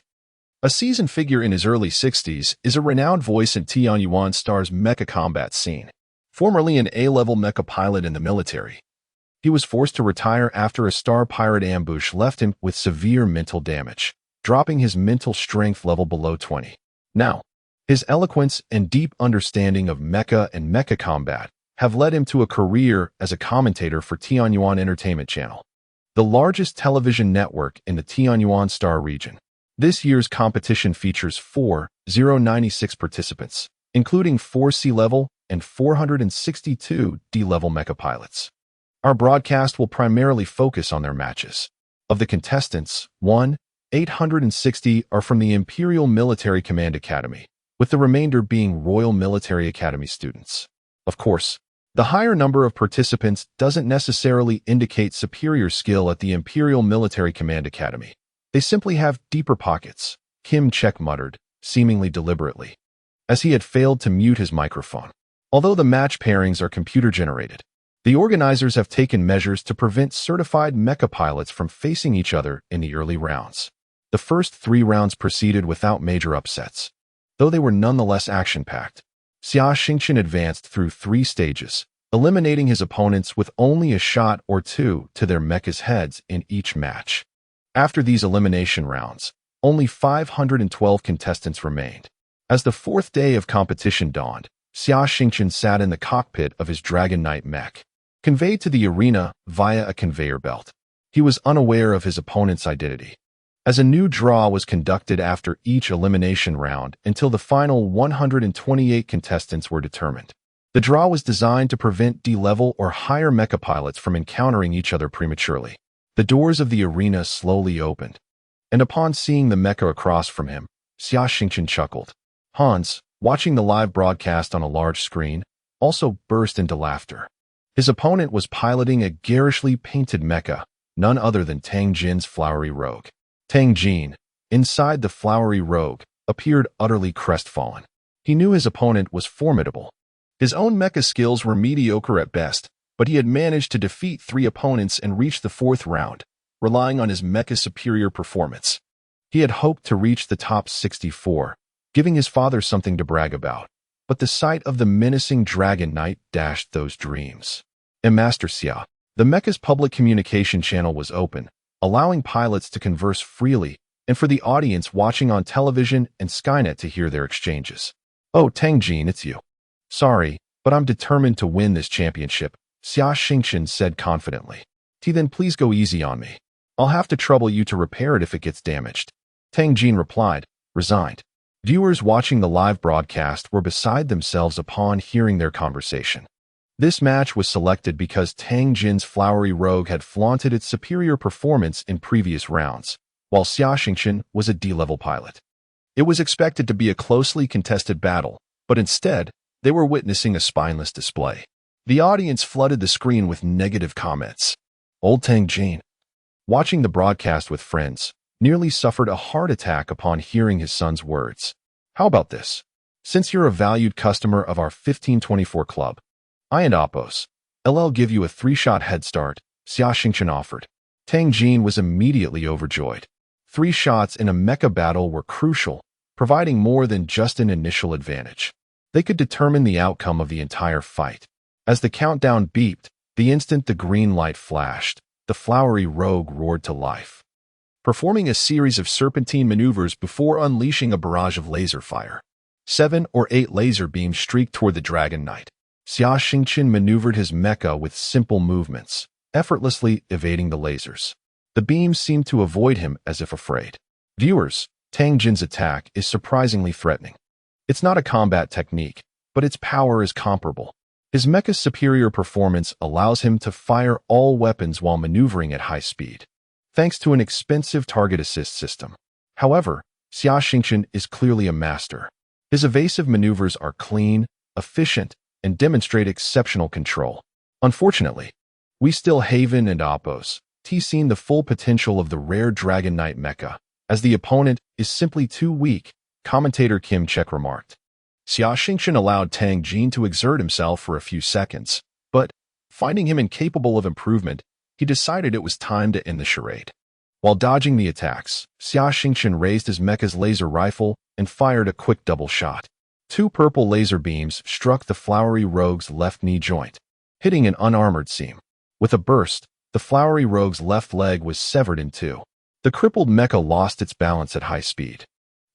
A seasoned figure in his early 60s, is a renowned voice in Tianyuan Star's mecha combat scene. Formerly an A-level mecha pilot in the military, he was forced to retire after a star pirate ambush left him with severe mental damage, dropping his mental strength level below 20. Now, his eloquence and deep understanding of mecha and mecha combat have led him to a career as a commentator for Tianyuan Entertainment Channel, the largest television network in the Tianyuan Star region. This year's competition features 4,096 participants, including 4 C-level and 462 D-level mecha pilots. Our broadcast will primarily focus on their matches. Of the contestants, 860 are from the Imperial Military Command Academy, with the remainder being Royal Military Academy students. Of course, the higher number of participants doesn't necessarily indicate superior skill at the Imperial Military Command Academy. They simply have deeper pockets, Kim Chek muttered, seemingly deliberately, as he had failed to mute his microphone. Although the match pairings are computer-generated, the organizers have taken measures to prevent certified mecha pilots from facing each other in the early rounds. The first 3 rounds proceeded without major upsets, though they were nonetheless action-packed. Xia Xingchen advanced through 3 stages, eliminating his opponents with only a shot or 2 to their mecha's heads in each match. After these elimination rounds, only 512 contestants remained. As the 4th day of competition dawned, Xia Xingchen sat in the cockpit of his Dragon Knight mech, conveyed to the arena via a conveyor belt. He was unaware of his opponent's identity, as a new draw was conducted after each elimination round until the final 128 contestants were determined. The draw was designed to prevent D-level or higher mecha pilots from encountering each other prematurely. The doors of the arena slowly opened, and upon seeing the mecha across from him, Xia Xingchen chuckled. Hans, watching the live broadcast on a large screen, also burst into laughter. His opponent was piloting a garishly painted mecha, none other than Tang Jin's flowery rogue. Tang Jin, inside the flowery rogue, appeared utterly crestfallen. He knew his opponent was formidable. His own mecha skills were mediocre at best, but he had managed to defeat 3 opponents and reach the 4th round, relying on his mecha's superior performance. He had hoped to reach the top 64, giving his father something to brag about, but the sight of the menacing Dragon Knight dashed those dreams. In Master Xia, the mecha's public communication channel was open, allowing pilots to converse freely and for the audience watching on television and Skynet to hear their exchanges. "Oh, Tang Jin, it's you. Sorry, but I'm determined to win this championship," Xia Xingchen said confidently. "Then please go easy on me. I'll have to trouble you to repair it if it gets damaged." Tang Jin replied, resigned. Viewers watching the live broadcast were beside themselves upon hearing their conversation. This match was selected because Tang Jin's flowery rogue had flaunted its superior performance in previous rounds, while Xia Xingchen was a D-level pilot. It was expected to be a closely contested battle, but instead, they were witnessing a spineless display. The audience flooded the screen with negative comments. Old Tang Jin, watching the broadcast with friends, nearly suffered a heart attack upon hearing his son's words. "How about this? Since you're a valued customer of our 1524 club, I and Oppos, LL give you a 3-shot head start," Xia Xingchen offered. Tang Jin was immediately overjoyed. 3 shots in a mecha battle were crucial, providing more than just an initial advantage. They could determine the outcome of the entire fight. As the countdown beeped, the instant the green light flashed, the flowery rogue roared to life, performing a series of serpentine maneuvers before unleashing a barrage of laser fire. 7 or 8 laser beams streaked toward the Dragon Knight. Xia Xingchen maneuvered his mecha with simple movements, effortlessly evading the lasers. The beams seemed to avoid him as if afraid. Viewers, Tang Jin's attack is surprisingly threatening. It's not a combat technique, but its power is comparable. His mecha's superior performance allows him to fire all weapons while maneuvering at high speed, thanks to an expensive target assist system. However, Xia Xingchen is clearly a master. His evasive maneuvers are clean, efficient, and demonstrate exceptional control. Unfortunately, we still haven't and Oppos seen the full potential of the rare Dragon Knight mecha, as the opponent is simply too weak, commentator Kim Chek remarked. Xia Xingchen allowed Tang Jin to exert himself for a few seconds, but, finding him incapable of improvement, he decided it was time to end the charade. While dodging the attacks, Xia Xingchen raised his mecha's laser rifle and fired a quick double shot. 2 purple laser beams struck the flowery rogue's left knee joint, hitting an unarmored seam. With a burst, the flowery rogue's left leg was severed in 2. The crippled mecha lost its balance at high speed,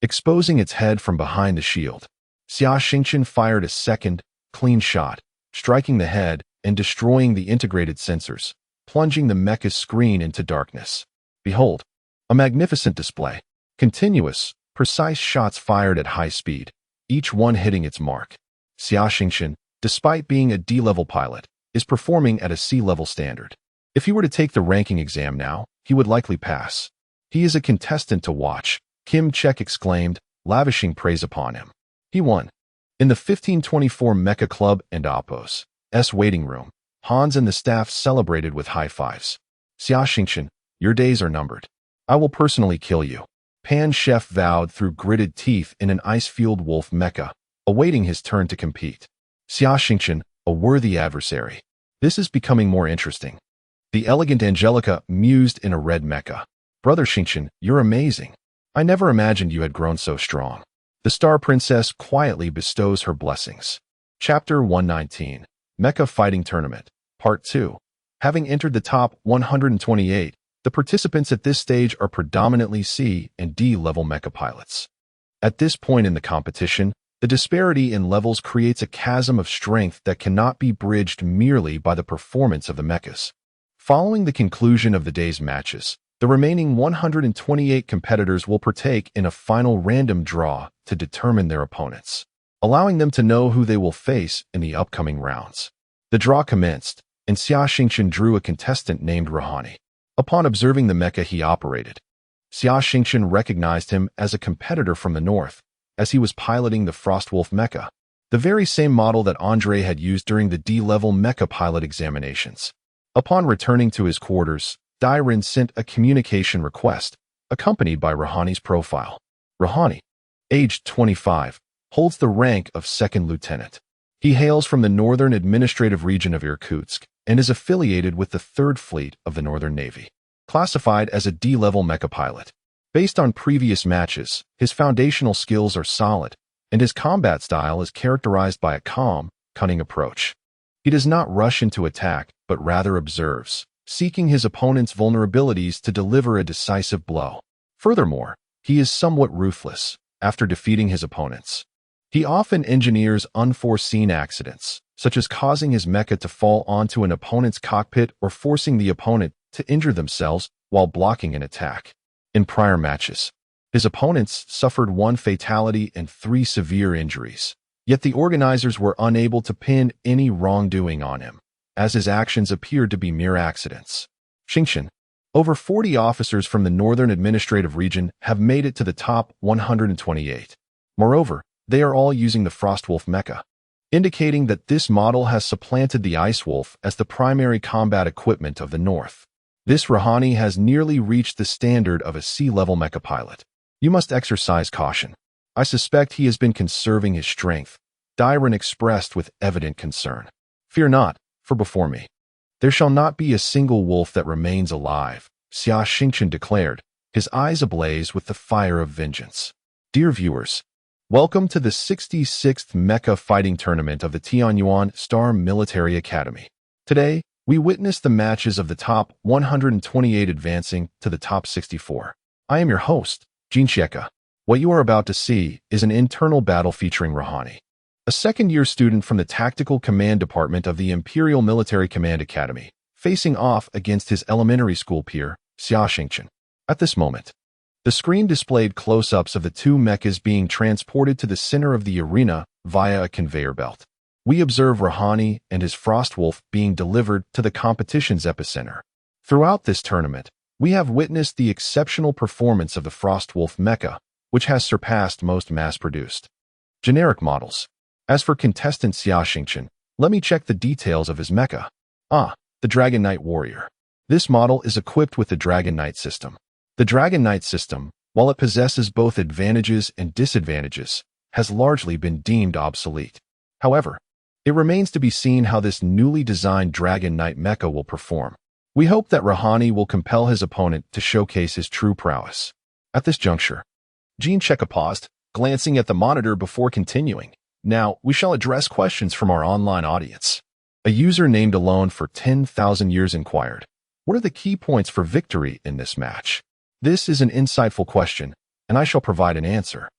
exposing its head from behind the shield. Xia Xingchen fired a second, clean shot, striking the head and destroying the integrated sensors, plunging the mecha's screen into darkness. Behold, a magnificent display. Continuous, precise shots fired at high speed, each one hitting its mark. Xia Xingchen, despite being a D-level pilot, is performing at a C-level standard. If he were to take the ranking exam now, he would likely pass. He is a contestant to watch, Kim Chek exclaimed, lavishing praise upon him. He won. In the 1524 Mecha Club and Oppos' waiting room, Hans and the staff celebrated with high fives. Xia Xingchen, your days are numbered. I will personally kill you. Pan Chef vowed through gritted teeth in an ice-fueled wolf mecha, awaiting his turn to compete. Xia Xingchen, a worthy adversary. This is becoming more interesting. The elegant Angelica mused in a red mecha. Brother Xingchen, you're amazing. I never imagined you had grown so strong. The Star Princess quietly bestows her blessings. Chapter 119, Mecha Fighting Tournament, Part 2. Having entered the top 128, the participants at this stage are predominantly C and D level mecha pilots. At this point in the competition, the disparity in levels creates a chasm of strength that cannot be bridged merely by the performance of the mechas. Following the conclusion of the day's matches, the remaining 128 competitors will partake in a final random draw to determine their opponents, allowing them to know who they will face in the upcoming rounds. The draw commenced, and Xia Xingchen drew a contestant named Rohani. Upon observing the mecha he operated, Xia Xingchen recognized him as a competitor from the north, as he was piloting the Frostwolf mecha, the very same model that Andre had used during the D-level mecha pilot examinations. Upon returning to his quarters, Dairin sent a communication request, accompanied by Rohani's profile. Rohani, aged 25, holds the rank of second lieutenant. He hails from the Northern Administrative Region of Irkutsk and is affiliated with the 3rd Fleet of the Northern Navy. Classified as a D-level mecha pilot. Based on previous matches, his foundational skills are solid, and his combat style is characterized by a calm, cunning approach. He does not rush into attack, but rather observes, seeking his opponent's vulnerabilities to deliver a decisive blow. Furthermore, he is somewhat ruthless after defeating his opponents. He often engineers unforeseen accidents, such as causing his mecha to fall onto an opponent's cockpit or forcing the opponent to injure themselves while blocking an attack. In prior matches, his opponents suffered 1 fatality and 3 severe injuries, yet the organizers were unable to pin any wrongdoing on him, as his actions appeared to be mere accidents. Xingchen, over 40 officers from the Northern Administrative Region have made it to the top 128. Moreover, they are all using the Frostwolf mecha, indicating that this model has supplanted the Ice Wolf as the primary combat equipment of the North. This Rohani has nearly reached the standard of a C-level mecha pilot. You must exercise caution. I suspect he has been conserving his strength, Dairin expressed with evident concern. Fear not, for before me there shall not be a single wolf that remains alive, Xia Xingchen declared, his eyes ablaze with the fire of vengeance. Dear viewers, welcome to the 66th Mecha fighting tournament of the Tianyuan Star Military Academy. Today, we witness the matches of the top 128 advancing to the top 64. I am your host, Xia Xingchen. What you are about to see is an internal battle featuring Rahani, a second-year student from the Tactical Command Department of the Imperial Military Command Academy, facing off against his elementary school peer, Xia Xingchen. At this moment, the screen displayed close-ups of the two mechas being transported to the center of the arena via a conveyor belt. We observe Rahani and his Frost Wolf being delivered to the competition's epicenter. Throughout this tournament, we have witnessed the exceptional performance of the Frost Wolf Mecha, which has surpassed most mass-produced generic models. As for contestant Xia Xingchen, let me check the details of his mecha. The Dragon Knight Warrior. This model is equipped with the Dragon Knight system. The Dragon Knight system, while it possesses both advantages and disadvantages, has largely been deemed obsolete. However, it remains to be seen how this newly designed Dragon Knight mecha will perform. We hope that Rahani will compel his opponent to showcase his true prowess. At this juncture, Xia Xingchen paused, glancing at the monitor before continuing. Now, we shall address questions from our online audience. A user named Alone for 10,000 years inquired, what are the key points for victory in this match? This is an insightful question, and I shall provide an answer.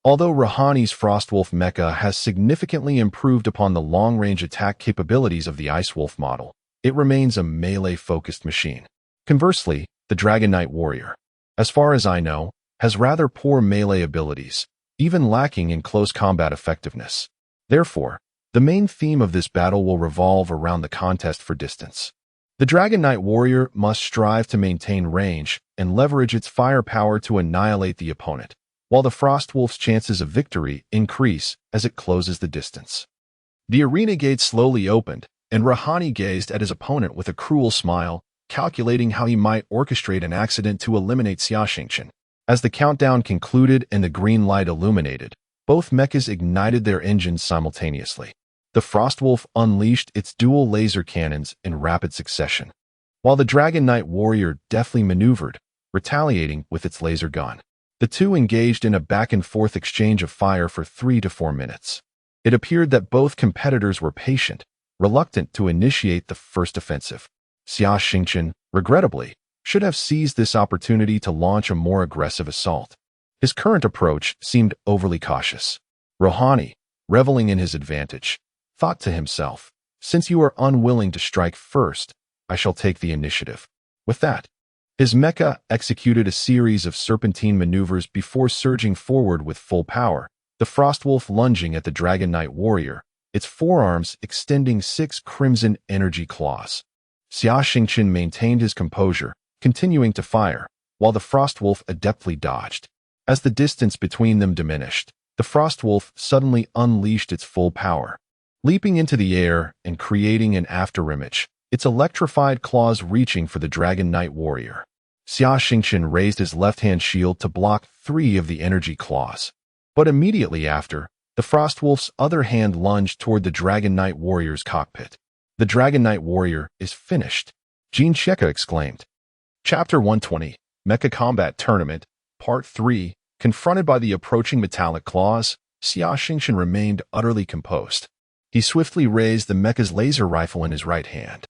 Although Rahani's Frostwolf mecha has significantly improved upon the long-range attack capabilities of the Ice Wolf model, it remains a melee-focused machine. Conversely, the Dragon Knight Warrior, as far as I know, has rather poor melee abilities, even lacking in close combat effectiveness. Therefore, the main theme of this battle will revolve around the contest for distance. The Dragon Knight Warrior must strive to maintain range and leverage its firepower to annihilate the opponent, while the Frostwolf's chances of victory increase as it closes the distance. The arena gate slowly opened, and Rahani gazed at his opponent with a cruel smile, calculating how he might orchestrate an accident to eliminate Xia Xingchen. As the countdown concluded and the green light illuminated, both mechas ignited their engines simultaneously. The Frostwolf unleashed its dual laser cannons in rapid succession, while the Dragon Knight Warrior deftly maneuvered, retaliating with its laser gun. The two engaged in a back-and-forth exchange of fire for 3 to 4 minutes. It appeared that both competitors were patient, reluctant to initiate the first offensive. Xia Xingchen, regrettably, should have seized this opportunity to launch a more aggressive assault. His current approach seemed overly cautious. Rahani, reveling in his advantage, thought to himself, since you are unwilling to strike first, I shall take the initiative. With that, his mecha executed a series of serpentine maneuvers before surging forward with full power, the Frostwolf lunging at the Dragon Knight Warrior, its forearms extending 6 crimson energy claws. Xia Xingchen maintained his composure, continuing to fire, while the Frostwolf adeptly dodged. As the distance between them diminished, the Frostwolf suddenly unleashed its full power, leaping into the air and creating an afterimage, its electrified claws reaching for the Dragon Knight Warrior. Xia Xingchen raised his left-hand shield to block 3 of the energy claws. But immediately after, the Frostwolf's other hand lunged toward the Dragon Knight Warrior's cockpit. The Dragon Knight Warrior is finished, Xia Xingchen exclaimed. Chapter 120, Mecha Combat Tournament, Part 3. Confronted by the approaching metallic claws, Xia Xingchen remained utterly composed. He swiftly raised the mecha's laser rifle in his right hand,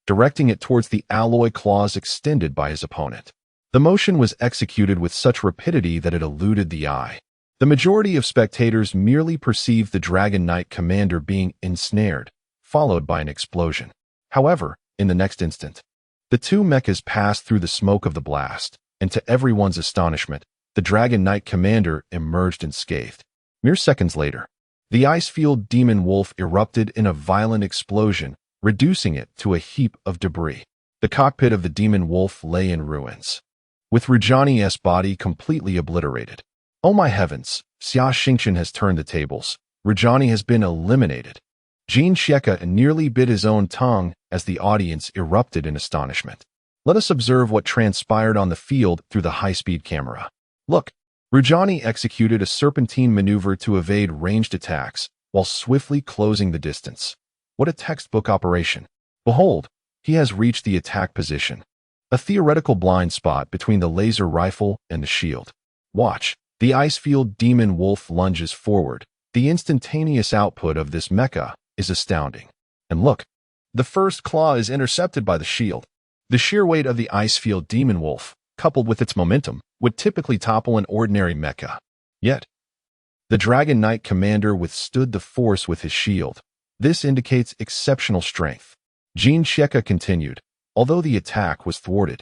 directing it towards the alloy claws extended by his opponent. The motion was executed with such rapidity that it eluded the eye. The majority of spectators merely perceived the Dragon Knight commander being ensnared, followed by an explosion. However, in the next instant, the two mechas passed through the smoke of the blast, and to everyone's astonishment, the Dragon Knight commander emerged unscathed. Mere seconds later, the ice-field demon wolf erupted in a violent explosion, reducing it to a heap of debris. The cockpit of the demon wolf lay in ruins, with Rajani's body completely obliterated. Oh my heavens, Xia Xingchen has turned the tables. Rajani has been eliminated. Xia Xingchen nearly bit his own tongue as the audience erupted in astonishment. Let us observe what transpired on the field through the high-speed camera. Look, Rajani executed a serpentine maneuver to evade ranged attacks while swiftly closing the distance. What a textbook operation. Behold, he has reached the attack position. a theoretical blind spot between the laser rifle and the shield. Watch. The Icefield Demon Wolf lunges forward. The instantaneous output of this mecha is astounding. And look, the first claw is intercepted by the shield. The sheer weight of the Icefield Demon Wolf, coupled with its momentum, would typically topple an ordinary mecha. Yet, the Dragon Knight commander withstood the force with his shield. This indicates exceptional strength. Xia Xingchen continued. Although the attack was thwarted,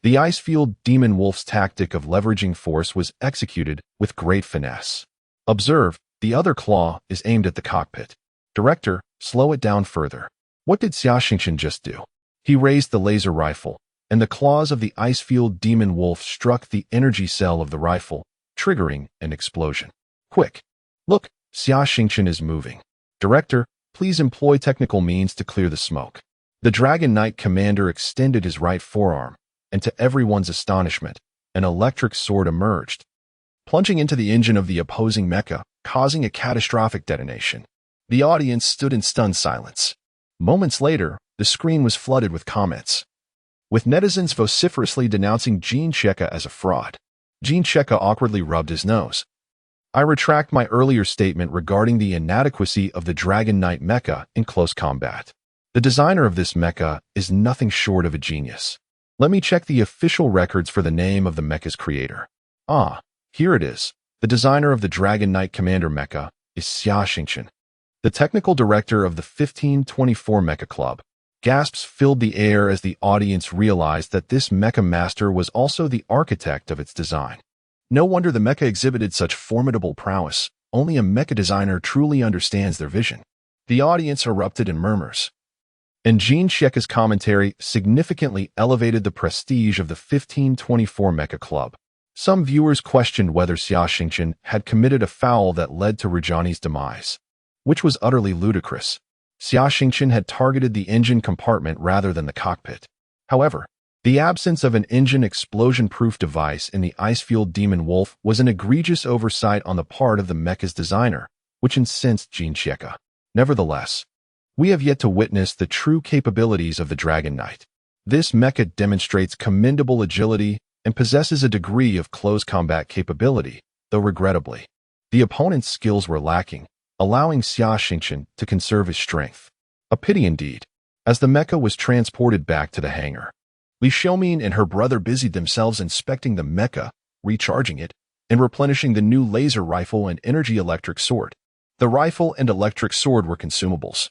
the Icefield Demon Wolf's tactic of leveraging force was executed with great finesse. Observe, the other claw is aimed at the cockpit. Director, slow it down further. What did Xia Xingchen just do? He raised the laser rifle, and the claws of the Icefield Demon Wolf struck the energy cell of the rifle, triggering an explosion. Quick! Look, Xia Xingchen is moving. Director, please employ technical means to clear the smoke. The Dragon Knight commander extended his right forearm, and to everyone's astonishment, an electric sword emerged, plunging into the engine of the opposing mecha, causing a catastrophic detonation. The audience stood in stunned silence. Moments later, the screen was flooded with comments, with netizens vociferously denouncing Xia Xingchen as a fraud. Xia Xingchen awkwardly rubbed his nose. I retract my earlier statement regarding the inadequacy of the Dragon Knight mecha in close combat. The designer of this mecha is nothing short of a genius. Let me check the official records for the name of the mecha's creator. Ah, here it is. The designer of the Dragon Knight Commander mecha is Xia Xingchen, the technical director of the 1524 Mecha Club. Gasps filled the air as the audience realized that this mecha master was also the architect of its design. No wonder the mecha exhibited such formidable prowess. Only a mecha designer truly understands their vision. The audience erupted in murmurs, and Xia Xingchen's commentary significantly elevated the prestige of the 1524 Mecha Club. Some viewers questioned whether Xia Xingchen had committed a foul that led to Rajani's demise, which was utterly ludicrous. Xia Xingchen had targeted the engine compartment rather than the cockpit. However, the absence of an engine explosion-proof device in the Icefield Demon Wolf was an egregious oversight on the part of the mecha's designer, which incensed Xia Xingchen. Nevertheless, we have yet to witness the true capabilities of the Dragon Knight. This mecha demonstrates commendable agility and possesses a degree of close combat capability, though regrettably, the opponent's skills were lacking, allowing Xia Xingchen to conserve his strength. A pity indeed. As the mecha was transported back to the hangar, Li Xiaoming and her brother busied themselves inspecting the mecha, recharging it, and replenishing the new laser rifle and energy electric sword. The rifle and electric sword were consumables,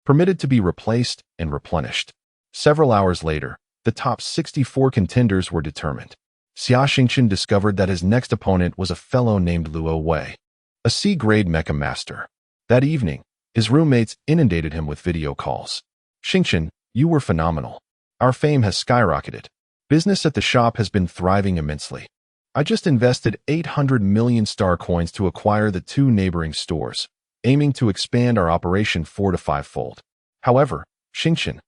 permitted to be replaced and replenished. Several hours later, the top 64 contenders were determined. Xia Xingchen discovered that his next opponent was a fellow named Luo Wei, a C-grade mecha master. That evening, his roommates inundated him with video calls. Xingchen, you were phenomenal. Our fame has skyrocketed. Business at the shop has been thriving immensely. I just invested 800 million star coins to acquire the 2 neighboring stores, aiming to expand our operation 4 to 5-fold. However, Xingchen,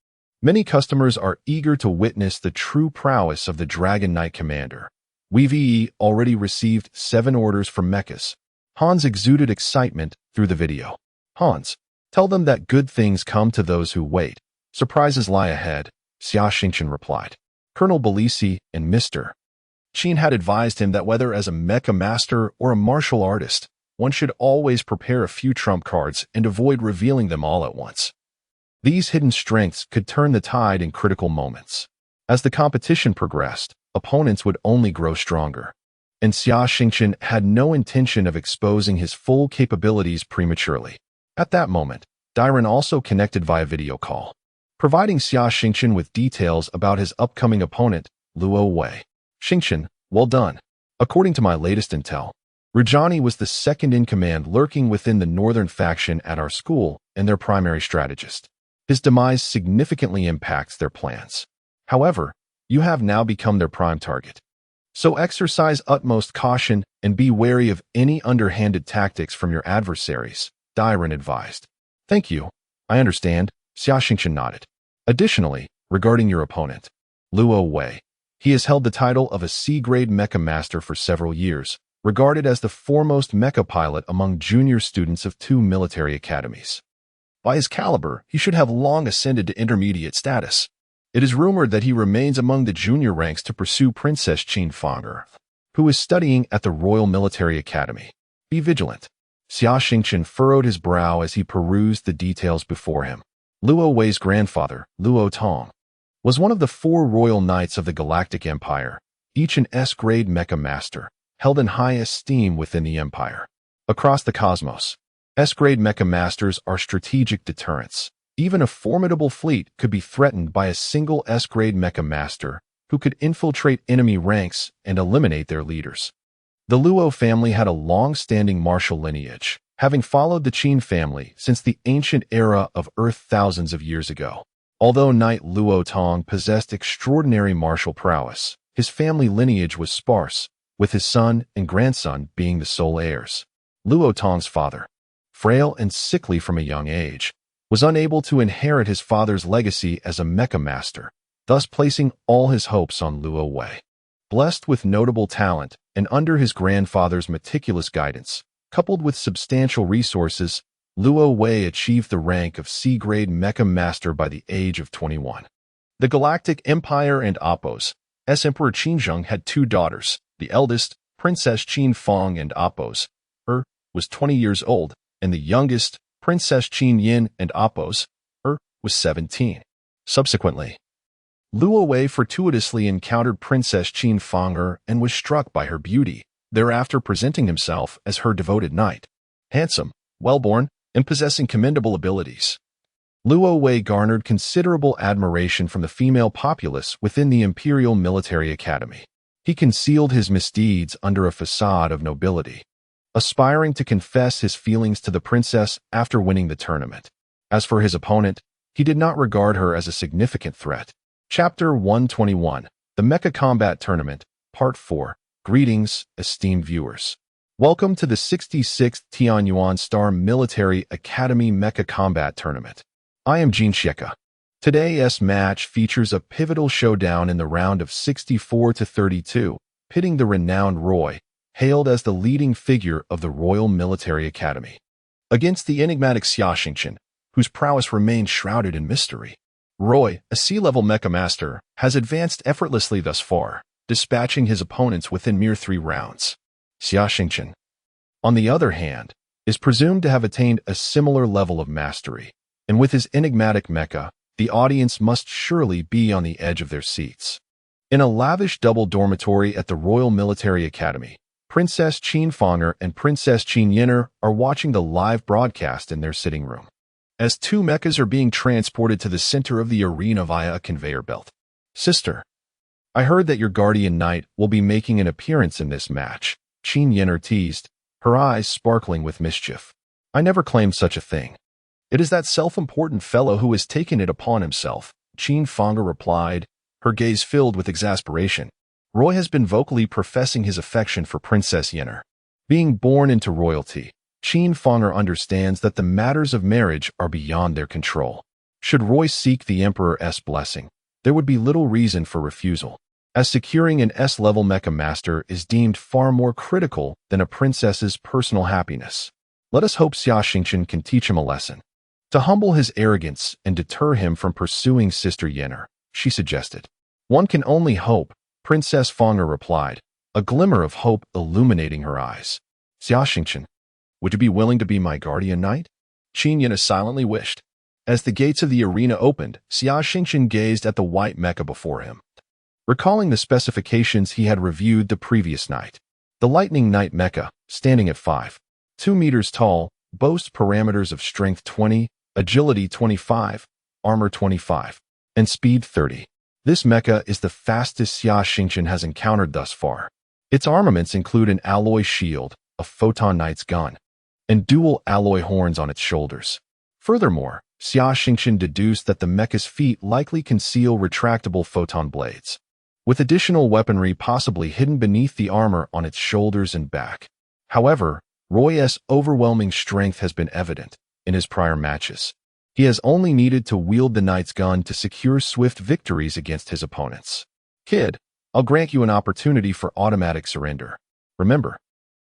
many customers are eager to witness the true prowess of the Dragon Knight Commander. We've already received 7 orders from mechas. Hans exuded excitement through the video. Hans, tell them that good things come to those who wait. Surprises lie ahead, Xia Xingchen replied. Colonel Belisi and Mr. Qin had advised him that whether as a mecha master or a martial artist, one should always prepare a few trump cards and avoid revealing them all at once. These hidden strengths could turn the tide in critical moments. As the competition progressed, opponents would only grow stronger, and Xia Xingchen had no intention of exposing his full capabilities prematurely. At that moment, Dairen also connected via video call, providing Xia Xingchen with details about his upcoming opponent, Luo Wei. Xingchen, well done. According to my latest intel, Rajani was the second-in-command lurking within the northern faction at our school and their primary strategist. His demise significantly impacts their plans. However, you have now become their prime target. So exercise utmost caution and be wary of any underhanded tactics from your adversaries, Dairen advised. Thank you. I understand, Xia Xingchen nodded. Additionally, regarding your opponent, Luo Wei, he has held the title of a C-grade mecha master for several years, regarded as the foremost mecha pilot among junior students of 2 military academies. By his caliber, he should have long ascended to intermediate status. It is rumored that he remains among the junior ranks to pursue Princess Xingchen, who is studying at the Royal Military Academy. Be vigilant. Xia Xingchen furrowed his brow as he perused the details before him. Luo Wei's grandfather, Luo Tong, was one of the 4 royal knights of the Galactic Empire, each an S-grade mecha master, held in high esteem within the empire. Across the cosmos, S-grade mecha masters are strategic deterrents. Even a formidable fleet could be threatened by a single S-grade mecha master who could infiltrate enemy ranks and eliminate their leaders. The Luo family had a long-standing martial lineage, having followed the Qin family since the ancient era of Earth thousands of years ago. Although Knight Luo Tong possessed extraordinary martial prowess, his family lineage was sparse, with his son and grandson being the sole heirs. Luo Tong's father, frail and sickly from a young age, was unable to inherit his father's legacy as a mecha master, thus placing all his hopes on Luo Wei. Blessed with notable talent and under his grandfather's meticulous guidance, coupled with substantial resources, Luo Wei achieved the rank of C-grade mecha master by the age of 21. The Galactic Empire and Apos, Emperor Qinzheng had 2 daughters. The eldest, Princess Qin Fong and Apos, was 20 years old, and the youngest, Princess Qin Yin and Apos, was 17. Subsequently, Luo Wei fortuitously encountered Princess Qin Fong and was struck by her beauty, thereafter presenting himself as her devoted knight. Handsome, well-born, and possessing commendable abilities, Luo Wei garnered considerable admiration from the female populace within the Imperial Military Academy. He concealed his misdeeds under a facade of nobility, aspiring to confess his feelings to the princess after winning the tournament. As for his opponent, he did not regard her as a significant threat. Chapter 121, The Mecha Combat Tournament, Part 4. Greetings, esteemed viewers. Welcome to the 66th Tianyuan Star Military Academy Mecha Combat Tournament. I am Jin Xieka. Today's match features a pivotal showdown in the round of 64 to 32, pitting the renowned Roy, hailed as the leading figure of the Royal Military Academy, against the enigmatic Xia Xingchen, whose prowess remains shrouded in mystery. Roy, a C-level mecha master, has advanced effortlessly thus far, dispatching his opponents within mere 3 rounds. Xia Xingchen, on the other hand, is presumed to have attained a similar level of mastery, and with his enigmatic mecha, the audience must surely be on the edge of their seats. In a lavish double dormitory at the Royal Military Academy, Princess Qin Fong and Princess Qin Yin are watching the live broadcast in their sitting room, as 2 mechas are being transported to the center of the arena via a conveyor belt. Sister, I heard that your guardian knight will be making an appearance in this match, Qin Yin teased, her eyes sparkling with mischief. I never claimed such a thing. It is that self-important fellow who has taken it upon himself, Qin Fong replied, her gaze filled with exasperation. Roy has been vocally professing his affection for Princess Yin. Being born into royalty, Qin Fong understands that the matters of marriage are beyond their control. Should Roy seek the Emperor's blessing, there would be little reason for refusal, as securing an S-level mecha master is deemed far more critical than a princess's personal happiness. Let us hope Xia Xingchen can teach him a lesson, to humble his arrogance and deter him from pursuing Sister Yin, she suggested. One can only hope, Princess Fong replied, a glimmer of hope illuminating her eyes. Xia Xingchen, would you be willing to be my guardian knight? Qin Yin silently wished. As the gates of the arena opened, Xia Xingchen gazed at the white mecha before him, recalling the specifications he had reviewed the previous night. The Lightning Knight mecha, standing at 5.2 meters tall, boasts parameters of strength 20, agility 25, armor 25, and speed 30. This mecha is the fastest Xia Xingchen has encountered thus far. Its armaments include an alloy shield, a Photon Knight's gun, and dual alloy horns on its shoulders. Furthermore, Xia Xingchen deduced that the mecha's feet likely conceal retractable photon blades, with additional weaponry possibly hidden beneath the armor on its shoulders and back. However, Roy's overwhelming strength has been evident in his prior matches. He has only needed to wield the knight's gun to secure swift victories against his opponents. Kid, I'll grant you an opportunity for automatic surrender. Remember,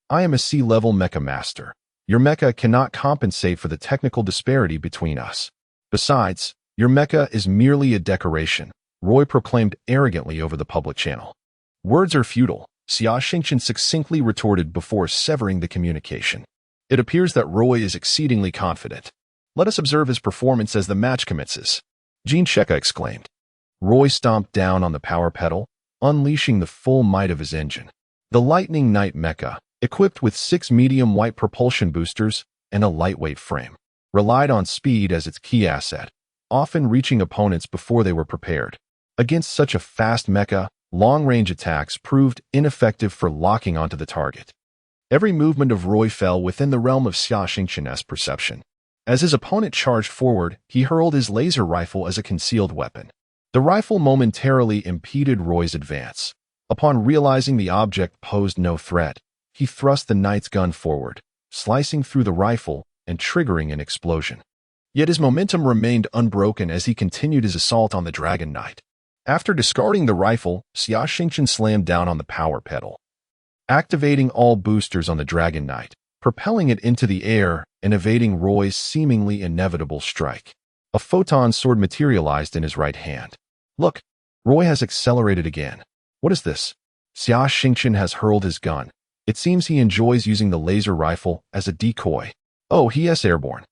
I am a C-level mecha master. Your mecha cannot compensate for the technical disparity between us. Besides, your mecha is merely a decoration, Roy proclaimed arrogantly over the public channel. Words are futile, Xia Xingchen succinctly retorted before severing the communication. It appears that Roy is exceedingly confident. Let us observe his performance as the match commences, Mecha exclaimed. Roy stomped down on the power pedal, unleashing the full might of his engine. The Lightning Knight Mecha, equipped with 6 medium white propulsion boosters and a lightweight frame, relied on speed as its key asset, often reaching opponents before they were prepared. Against such a fast mecha, long-range attacks proved ineffective for locking onto the target. Every movement of Roy fell within the realm of Xia Xingchen's perception. As his opponent charged forward, he hurled his laser rifle as a concealed weapon. The rifle momentarily impeded Roy's advance. Upon realizing the object posed no threat, he thrust the knight's gun forward, slicing through the rifle and triggering an explosion. Yet his momentum remained unbroken as he continued his assault on the Dragon Knight. After discarding the rifle, Xia Xingchen slammed down on the power pedal, activating all boosters on the Dragon Knight, propelling it into the air and evading Roy's seemingly inevitable strike. A photon sword materialized in his right hand. Look, Roy has accelerated again. What is this? Xia Xingchen has hurled his gun. It seems he enjoys using the laser rifle as a decoy. Oh, he is airborne.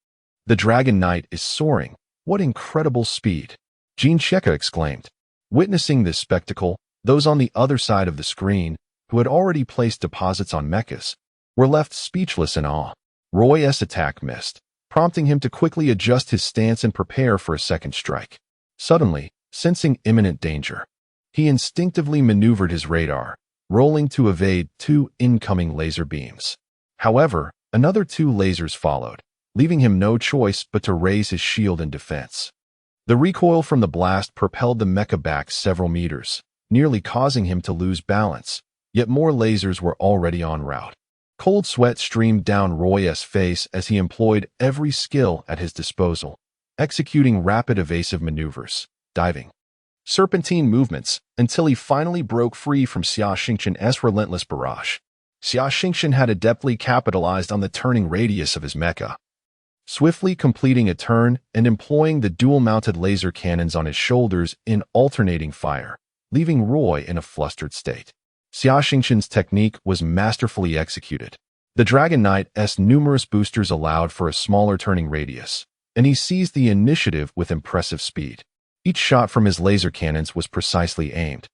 The Dragon Knight is soaring. What incredible speed! Mecha exclaimed. Witnessing this spectacle, those on the other side of the screen, who had already placed deposits on mechas, were left speechless in awe. Roy's attack missed, prompting him to quickly adjust his stance and prepare for a second strike. Suddenly, sensing imminent danger, he instinctively maneuvered his radar, rolling to evade 2 incoming laser beams. However, another 2 lasers followed, leaving him no choice but to raise his shield in defense. The recoil from the blast propelled the mecha back several meters, nearly causing him to lose balance, yet more lasers were already en route. Cold sweat streamed down Roy's face as he employed every skill at his disposal, executing rapid evasive maneuvers, diving, serpentine movements, until he finally broke free from Xia Xingchen's relentless barrage. Xia Xingchen had adeptly capitalized on the turning radius of his mecha, swiftly completing a turn and employing the dual-mounted laser cannons on his shoulders in alternating fire, leaving Roy in a flustered state. Xia Xingchen's technique was masterfully executed. The Dragon Knight's numerous boosters allowed for a smaller turning radius, and he seized the initiative with impressive speed. Each shot from his laser cannons was precisely aimed,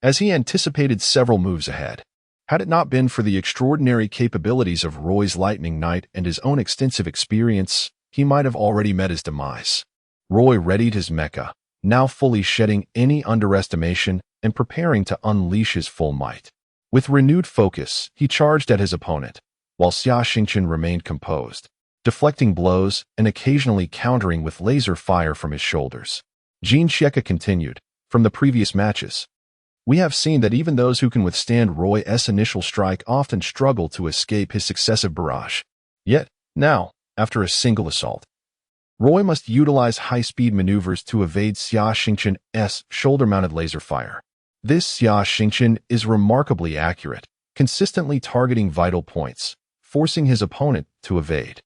as he anticipated several moves ahead. Had it not been for the extraordinary capabilities of Roy's Lightning Knight and his own extensive experience, he might have already met his demise. Roy readied his mecha, now fully shedding any underestimation and preparing to unleash his full might. With renewed focus, he charged at his opponent, while Xia Xingchen remained composed, deflecting blows and occasionally countering with laser fire from his shoulders. Mecha continued, from the previous matches, we have seen that even those who can withstand Roy's initial strike often struggle to escape his successive barrage. Yet, now, after a single assault, Roy must utilize high-speed maneuvers to evade Xia Xingchen's shoulder-mounted laser fire. This Xia Xingchen is remarkably accurate, consistently targeting vital points, forcing his opponent to evade,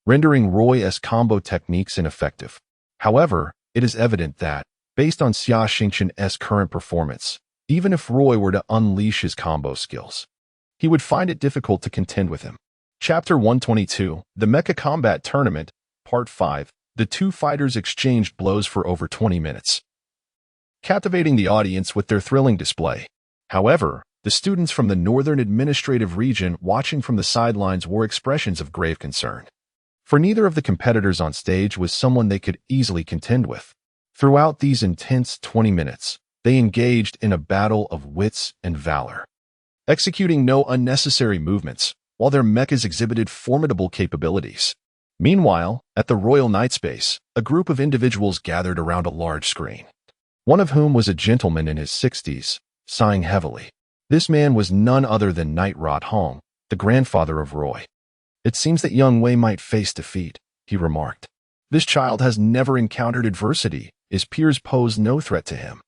rendering Roy's combo techniques ineffective. However, it is evident that, based on Xia Xingchen's current performance, even if Roy were to unleash his combo skills, he would find it difficult to contend with him. Chapter 122, The Mecha Combat Tournament, Part 5. The 2 fighters exchanged blows for over 20 minutes, captivating the audience with their thrilling display. However, the students from the Northern Administrative Region watching from the sidelines wore expressions of grave concern. For neither of the competitors on stage was someone they could easily contend with. Throughout these intense 20 minutes, they engaged in a battle of wits and valor, executing no unnecessary movements, while their mechas exhibited formidable capabilities. Meanwhile, at the Royal Night Space, a group of individuals gathered around a large screen, one of whom was a gentleman in his 60s, sighing heavily. This man was none other than Knight Rot Hong, the grandfather of Roy. It seems that young Wei might face defeat, he remarked. This child has never encountered adversity, his peers pose no threat to him.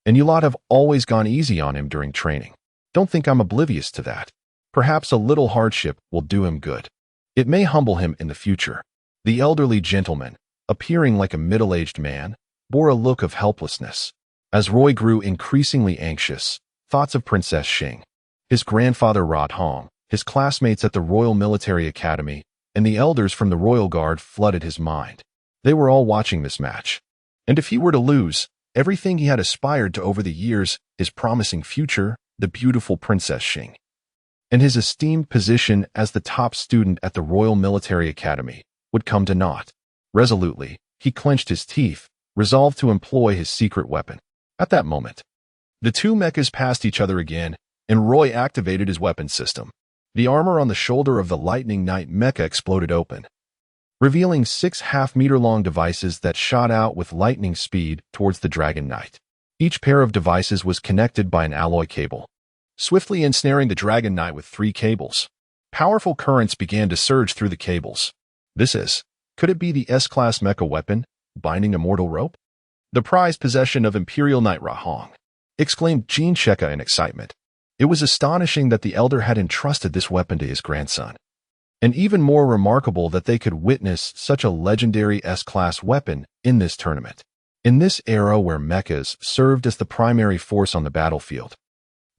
And you lot have always gone easy on him during training. Don't think I'm oblivious to that. Perhaps a little hardship will do him good. It may humble him in the future. The elderly gentleman, appearing like a middle-aged man, bore a look of helplessness. As Roy grew increasingly anxious, thoughts of Princess Xing, his grandfather Rot Hong, his classmates at the Royal Military Academy, and the elders from the Royal Guard flooded his mind. They were all watching this match. And if he were to lose, everything he had aspired to over the years, his promising future, the beautiful Princess Xing, and his esteemed position as the top student at the Royal Military Academy, would come to naught. Resolutely, he clenched his teeth, resolved to employ his secret weapon. At that moment, the two mechas passed each other again, and Roy activated his weapon system. The armor on the shoulder of the Lightning Knight Mecha exploded open, revealing 6 half-meter-long devices that shot out with lightning speed towards the Dragon Knight. Each pair of devices was connected by an alloy cable, swiftly ensnaring the Dragon Knight with 3 cables. Powerful currents began to surge through the cables. Could it be the S-Class Mecha weapon, binding a mortal rope? The prized possession of Imperial Knight Rahong, exclaimed Jean Sheka in excitement. It was astonishing that the elder had entrusted this weapon to his grandson, and even more remarkable that they could witness such a legendary S-Class weapon in this tournament. In this era where mechas served as the primary force on the battlefield,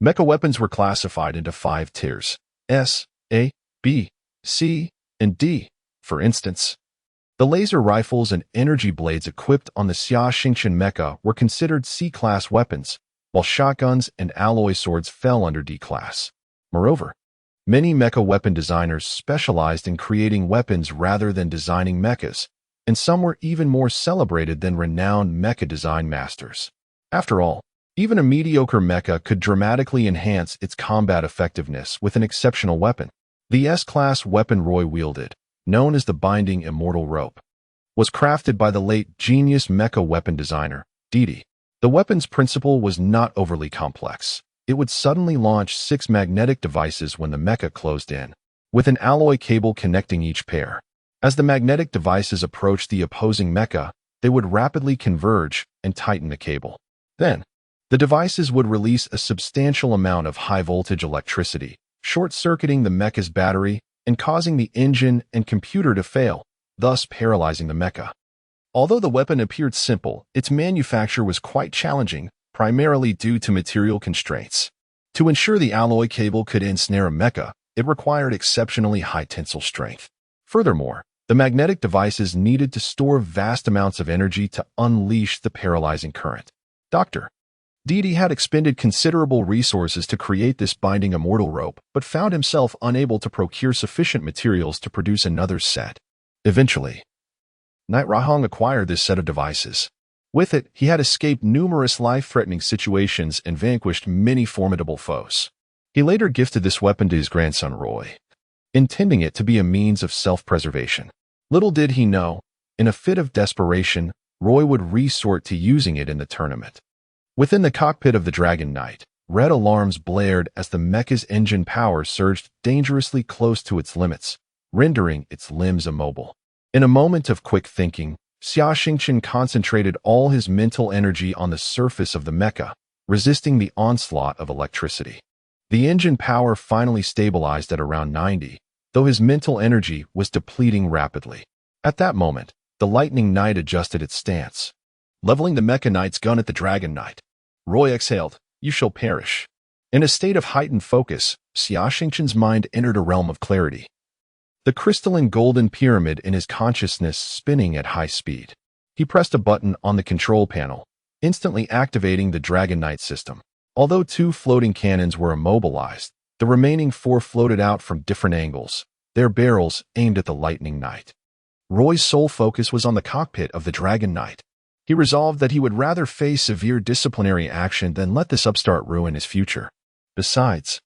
mecha weapons were classified into 5 tiers: S, A, B, C, and D. For instance, the laser rifles and energy blades equipped on the Xia Xingchen mecha were considered C-class weapons, while shotguns and alloy swords fell under D-class. Moreover, many mecha weapon designers specialized in creating weapons rather than designing mechas, and some were even more celebrated than renowned mecha design masters. After all, even a mediocre mecha could dramatically enhance its combat effectiveness with an exceptional weapon. The S-class weapon Roy wielded, known as the Binding Immortal Rope, was crafted by the late genius mecha weapon designer, Didi. The weapon's principle was not overly complex. It would suddenly launch 6 magnetic devices when the mecha closed in, with an alloy cable connecting each pair. As the magnetic devices approached the opposing mecha, they would rapidly converge and tighten the cable. Then, the devices would release a substantial amount of high-voltage electricity, short-circuiting the mecha's battery and causing the engine and computer to fail, thus paralyzing the mecha. Although the weapon appeared simple, its manufacture was quite challenging, primarily due to material constraints. To ensure the alloy cable could ensnare a mecha, it required exceptionally high tensile strength. Furthermore, the magnetic devices needed to store vast amounts of energy to unleash the paralyzing current. Dr. Didi had expended considerable resources to create this binding immortal rope, but found himself unable to procure sufficient materials to produce another set. Eventually, Knight Rahong acquired this set of devices. With it, he had escaped numerous life-threatening situations and vanquished many formidable foes. He later gifted this weapon to his grandson Roy, intending it to be a means of self-preservation. Little did he know, in a fit of desperation, Roy would resort to using it in the tournament. Within the cockpit of the Dragon Knight, red alarms blared as the mecha's engine power surged dangerously close to its limits, rendering its limbs immobile. In a moment of quick thinking, Xia Xingchen concentrated all his mental energy on the surface of the mecha, resisting the onslaught of electricity. The engine power finally stabilized at around 90, though his mental energy was depleting rapidly. At that moment, the Lightning Knight adjusted its stance, leveling the Mecha Knight's gun at the Dragon Knight. Roy exhaled, "You shall perish." In a state of heightened focus, Xia Xingchen's mind entered a realm of clarity, the crystalline golden pyramid in his consciousness spinning at high speed. He pressed a button on the control panel, instantly activating the Dragon Knight system. Although 2 floating cannons were immobilized, the remaining 4 floated out from different angles, their barrels aimed at the Lightning Knight. Roy's sole focus was on the cockpit of the Dragon Knight. He resolved that he would rather face severe disciplinary action than let this upstart ruin his future. Besides,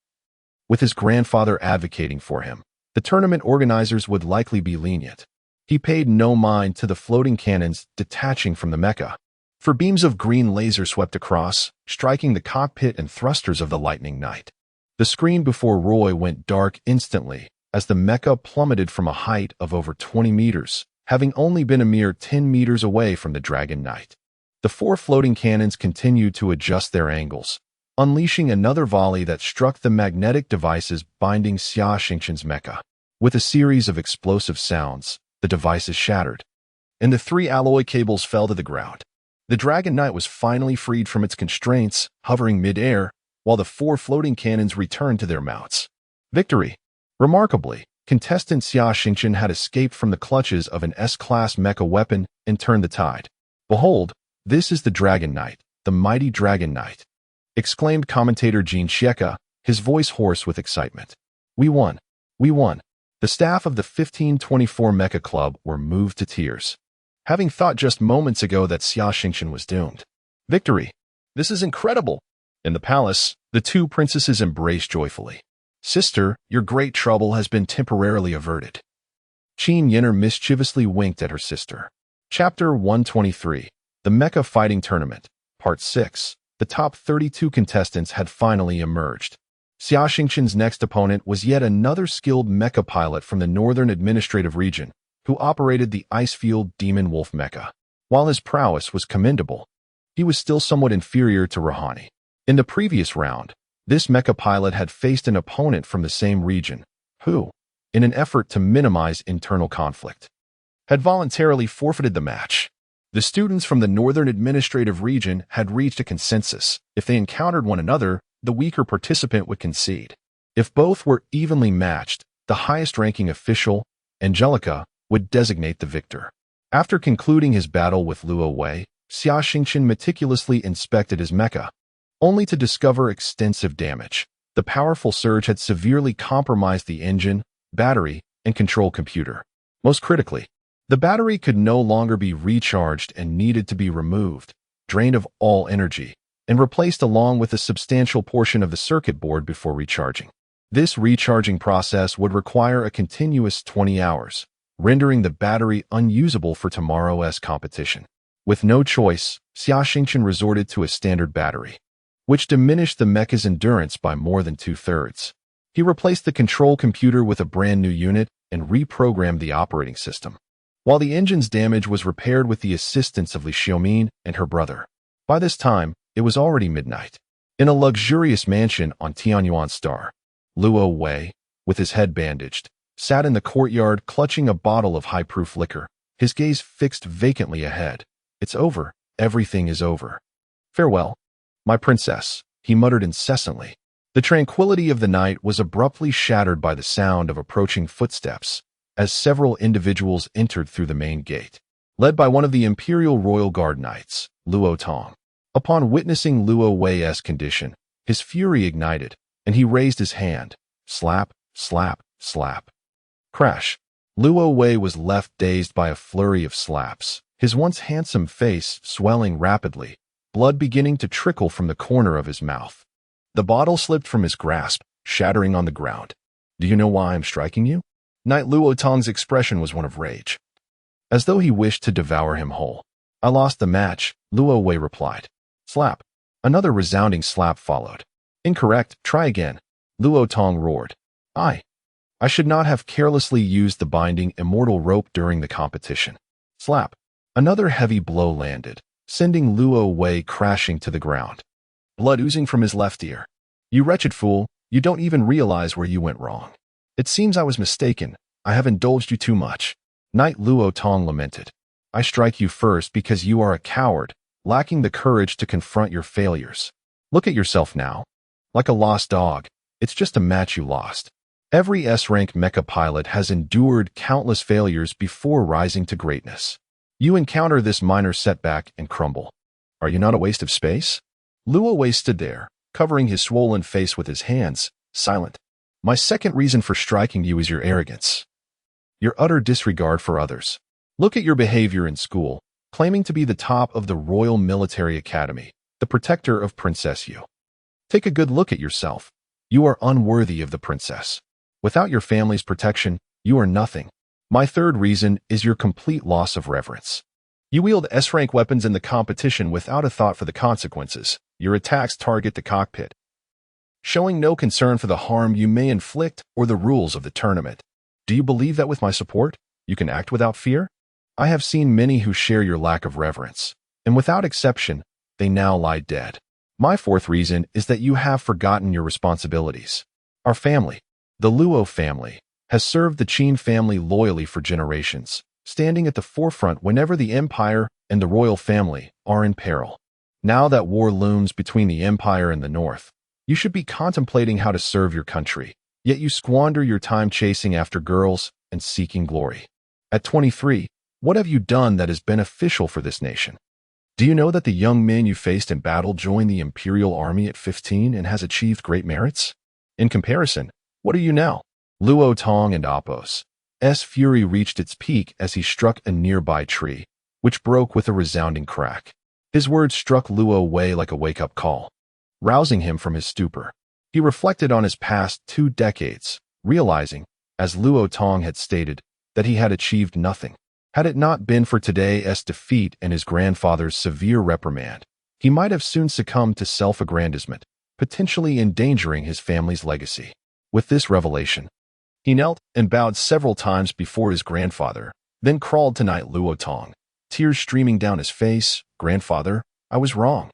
with his grandfather advocating for him, the tournament organizers would likely be lenient. He paid no mind to the floating cannons detaching from the mecha, for beams of green laser swept across, striking the cockpit and thrusters of the Lightning Knight. The screen before Roy went dark instantly as the mecha plummeted from a height of over 20 meters, having only been a mere 10 meters away from the Dragon Knight. The 4 floating cannons continued to adjust their angles, unleashing another volley that struck the magnetic devices binding Xia Xingchen's mecha. With a series of explosive sounds, the devices shattered, and the 3 alloy cables fell to the ground. The Dragon Knight was finally freed from its constraints, hovering mid-air, while the 4 floating cannons returned to their mounts. Victory! Remarkably, contestant Xia Xingchen had escaped from the clutches of an S-class mecha weapon and turned the tide. "Behold, this is the Dragon Knight, the mighty Dragon Knight," exclaimed commentator Jin Xieka, his voice hoarse with excitement. "We won! We won!" The staff of the 1524 Mecha Club were moved to tears, having thought just moments ago that Xia Xingchen was doomed. Victory! This is incredible! In the palace, the 2 princesses embraced joyfully. "Sister, your great trouble has been temporarily averted." Qin Yinner mischievously winked at her sister. Chapter 123, The Mecha Fighting Tournament, Part 6. The top 32 contestants had finally emerged. Xia Xingchen's next opponent was yet another skilled mecha pilot from the Northern Administrative Region, who operated the Icefield Demon Wolf mecha. While his prowess was commendable, he was still somewhat inferior to Rahani. In the previous round, this mecha pilot had faced an opponent from the same region, who, in an effort to minimize internal conflict, had voluntarily forfeited the match. The students from the Northern Administrative Region had reached a consensus. If they encountered one another, the weaker participant would concede. If both were evenly matched, the highest-ranking official, Angelica, would designate the victor. After concluding his battle with Luo Wei, Xia Xingchen meticulously inspected his mecha, only to discover extensive damage. The powerful surge had severely compromised the engine, battery, and control computer. Most critically, the battery could no longer be recharged and needed to be removed, drained of all energy, and replaced along with a substantial portion of the circuit board before recharging. This recharging process would require a continuous 20 hours, rendering the battery unusable for tomorrow's competition. With no choice, Xia Xingchen resorted to a standard battery, which diminished the mecha's endurance by more than 2/3. He replaced the control computer with a brand new unit and reprogrammed the operating system, while the engine's damage was repaired with the assistance of Li Xiaomin and her brother. By this time, it was already midnight. In a luxurious mansion on Tianyuan Star, Luo Wei, with his head bandaged, sat in the courtyard clutching a bottle of high-proof liquor, his gaze fixed vacantly ahead. "It's over. Everything is over. Farewell, my princess," he muttered incessantly. The tranquility of the night was abruptly shattered by the sound of approaching footsteps, as several individuals entered through the main gate, led by one of the Imperial Royal Guard Knights, Luo Tong. Upon witnessing Luo Wei's condition, his fury ignited, and he raised his hand. Slap, slap, slap. Crash. Luo Wei was left dazed by a flurry of slaps, his once handsome face swelling rapidly, blood beginning to trickle from the corner of his mouth. The bottle slipped from his grasp, shattering on the ground. "Do you know why I'm striking you?" Knight Luo Tong's expression was one of rage, as though he wished to devour him whole. "I lost the match," Luo Wei replied. Slap. Another resounding slap followed. "Incorrect, try again," Luo Tong roared. I should not have carelessly used the binding immortal rope during the competition." Slap. Another heavy blow landed, sending Luo Wei crashing to the ground, blood oozing from his left ear. "You wretched fool, you don't even realize where you went wrong." "It seems I was mistaken. I have indulged you too much," Knight Luo Tong lamented. "I strike you first because you are a coward, lacking the courage to confront your failures. Look at yourself now. Like a lost dog, it's just a match you lost. Every S-rank mecha pilot has endured countless failures before rising to greatness. You encounter this minor setback and crumble. Are you not a waste of space?" Luo Wei stood there, covering his swollen face with his hands, silent. "My second reason for striking you is your arrogance. Your utter disregard for others. Look at your behavior in school, claiming to be the top of the Royal Military Academy, the protector of Princess Yu. Take a good look at yourself. You are unworthy of the princess. Without your family's protection, you are nothing. My third reason is your complete loss of reverence. You wield S-rank weapons in the competition without a thought for the consequences. Your attacks target the cockpit, showing no concern for the harm you may inflict or the rules of the tournament. Do you believe that with my support, you can act without fear? I have seen many who share your lack of reverence, and without exception, they now lie dead. My fourth reason is that you have forgotten your responsibilities. Our family, the Luo family, has served the Qin family loyally for generations, standing at the forefront whenever the empire and the royal family are in peril. Now that war looms between the Empire and the North, you should be contemplating how to serve your country, yet you squander your time chasing after girls and seeking glory. At 23, what have you done that is beneficial for this nation? Do you know that the young men you faced in battle joined the Imperial Army at 15 and has achieved great merits? In comparison, what are you now? Luo Tong and Apos' fury reached its peak as he struck a nearby tree, which broke with a resounding crack. His words struck Luo Wei like a wake-up call, rousing him from his stupor. He reflected on his past 2 decades, realizing, as Luo Tong had stated, that he had achieved nothing. Had it not been for today's defeat and his grandfather's severe reprimand, he might have soon succumbed to self-aggrandizement, potentially endangering his family's legacy. With this revelation, he knelt and bowed several times before his grandfather, then crawled to knight Luo Tong, tears streaming down his face. "Grandfather, I was wrong.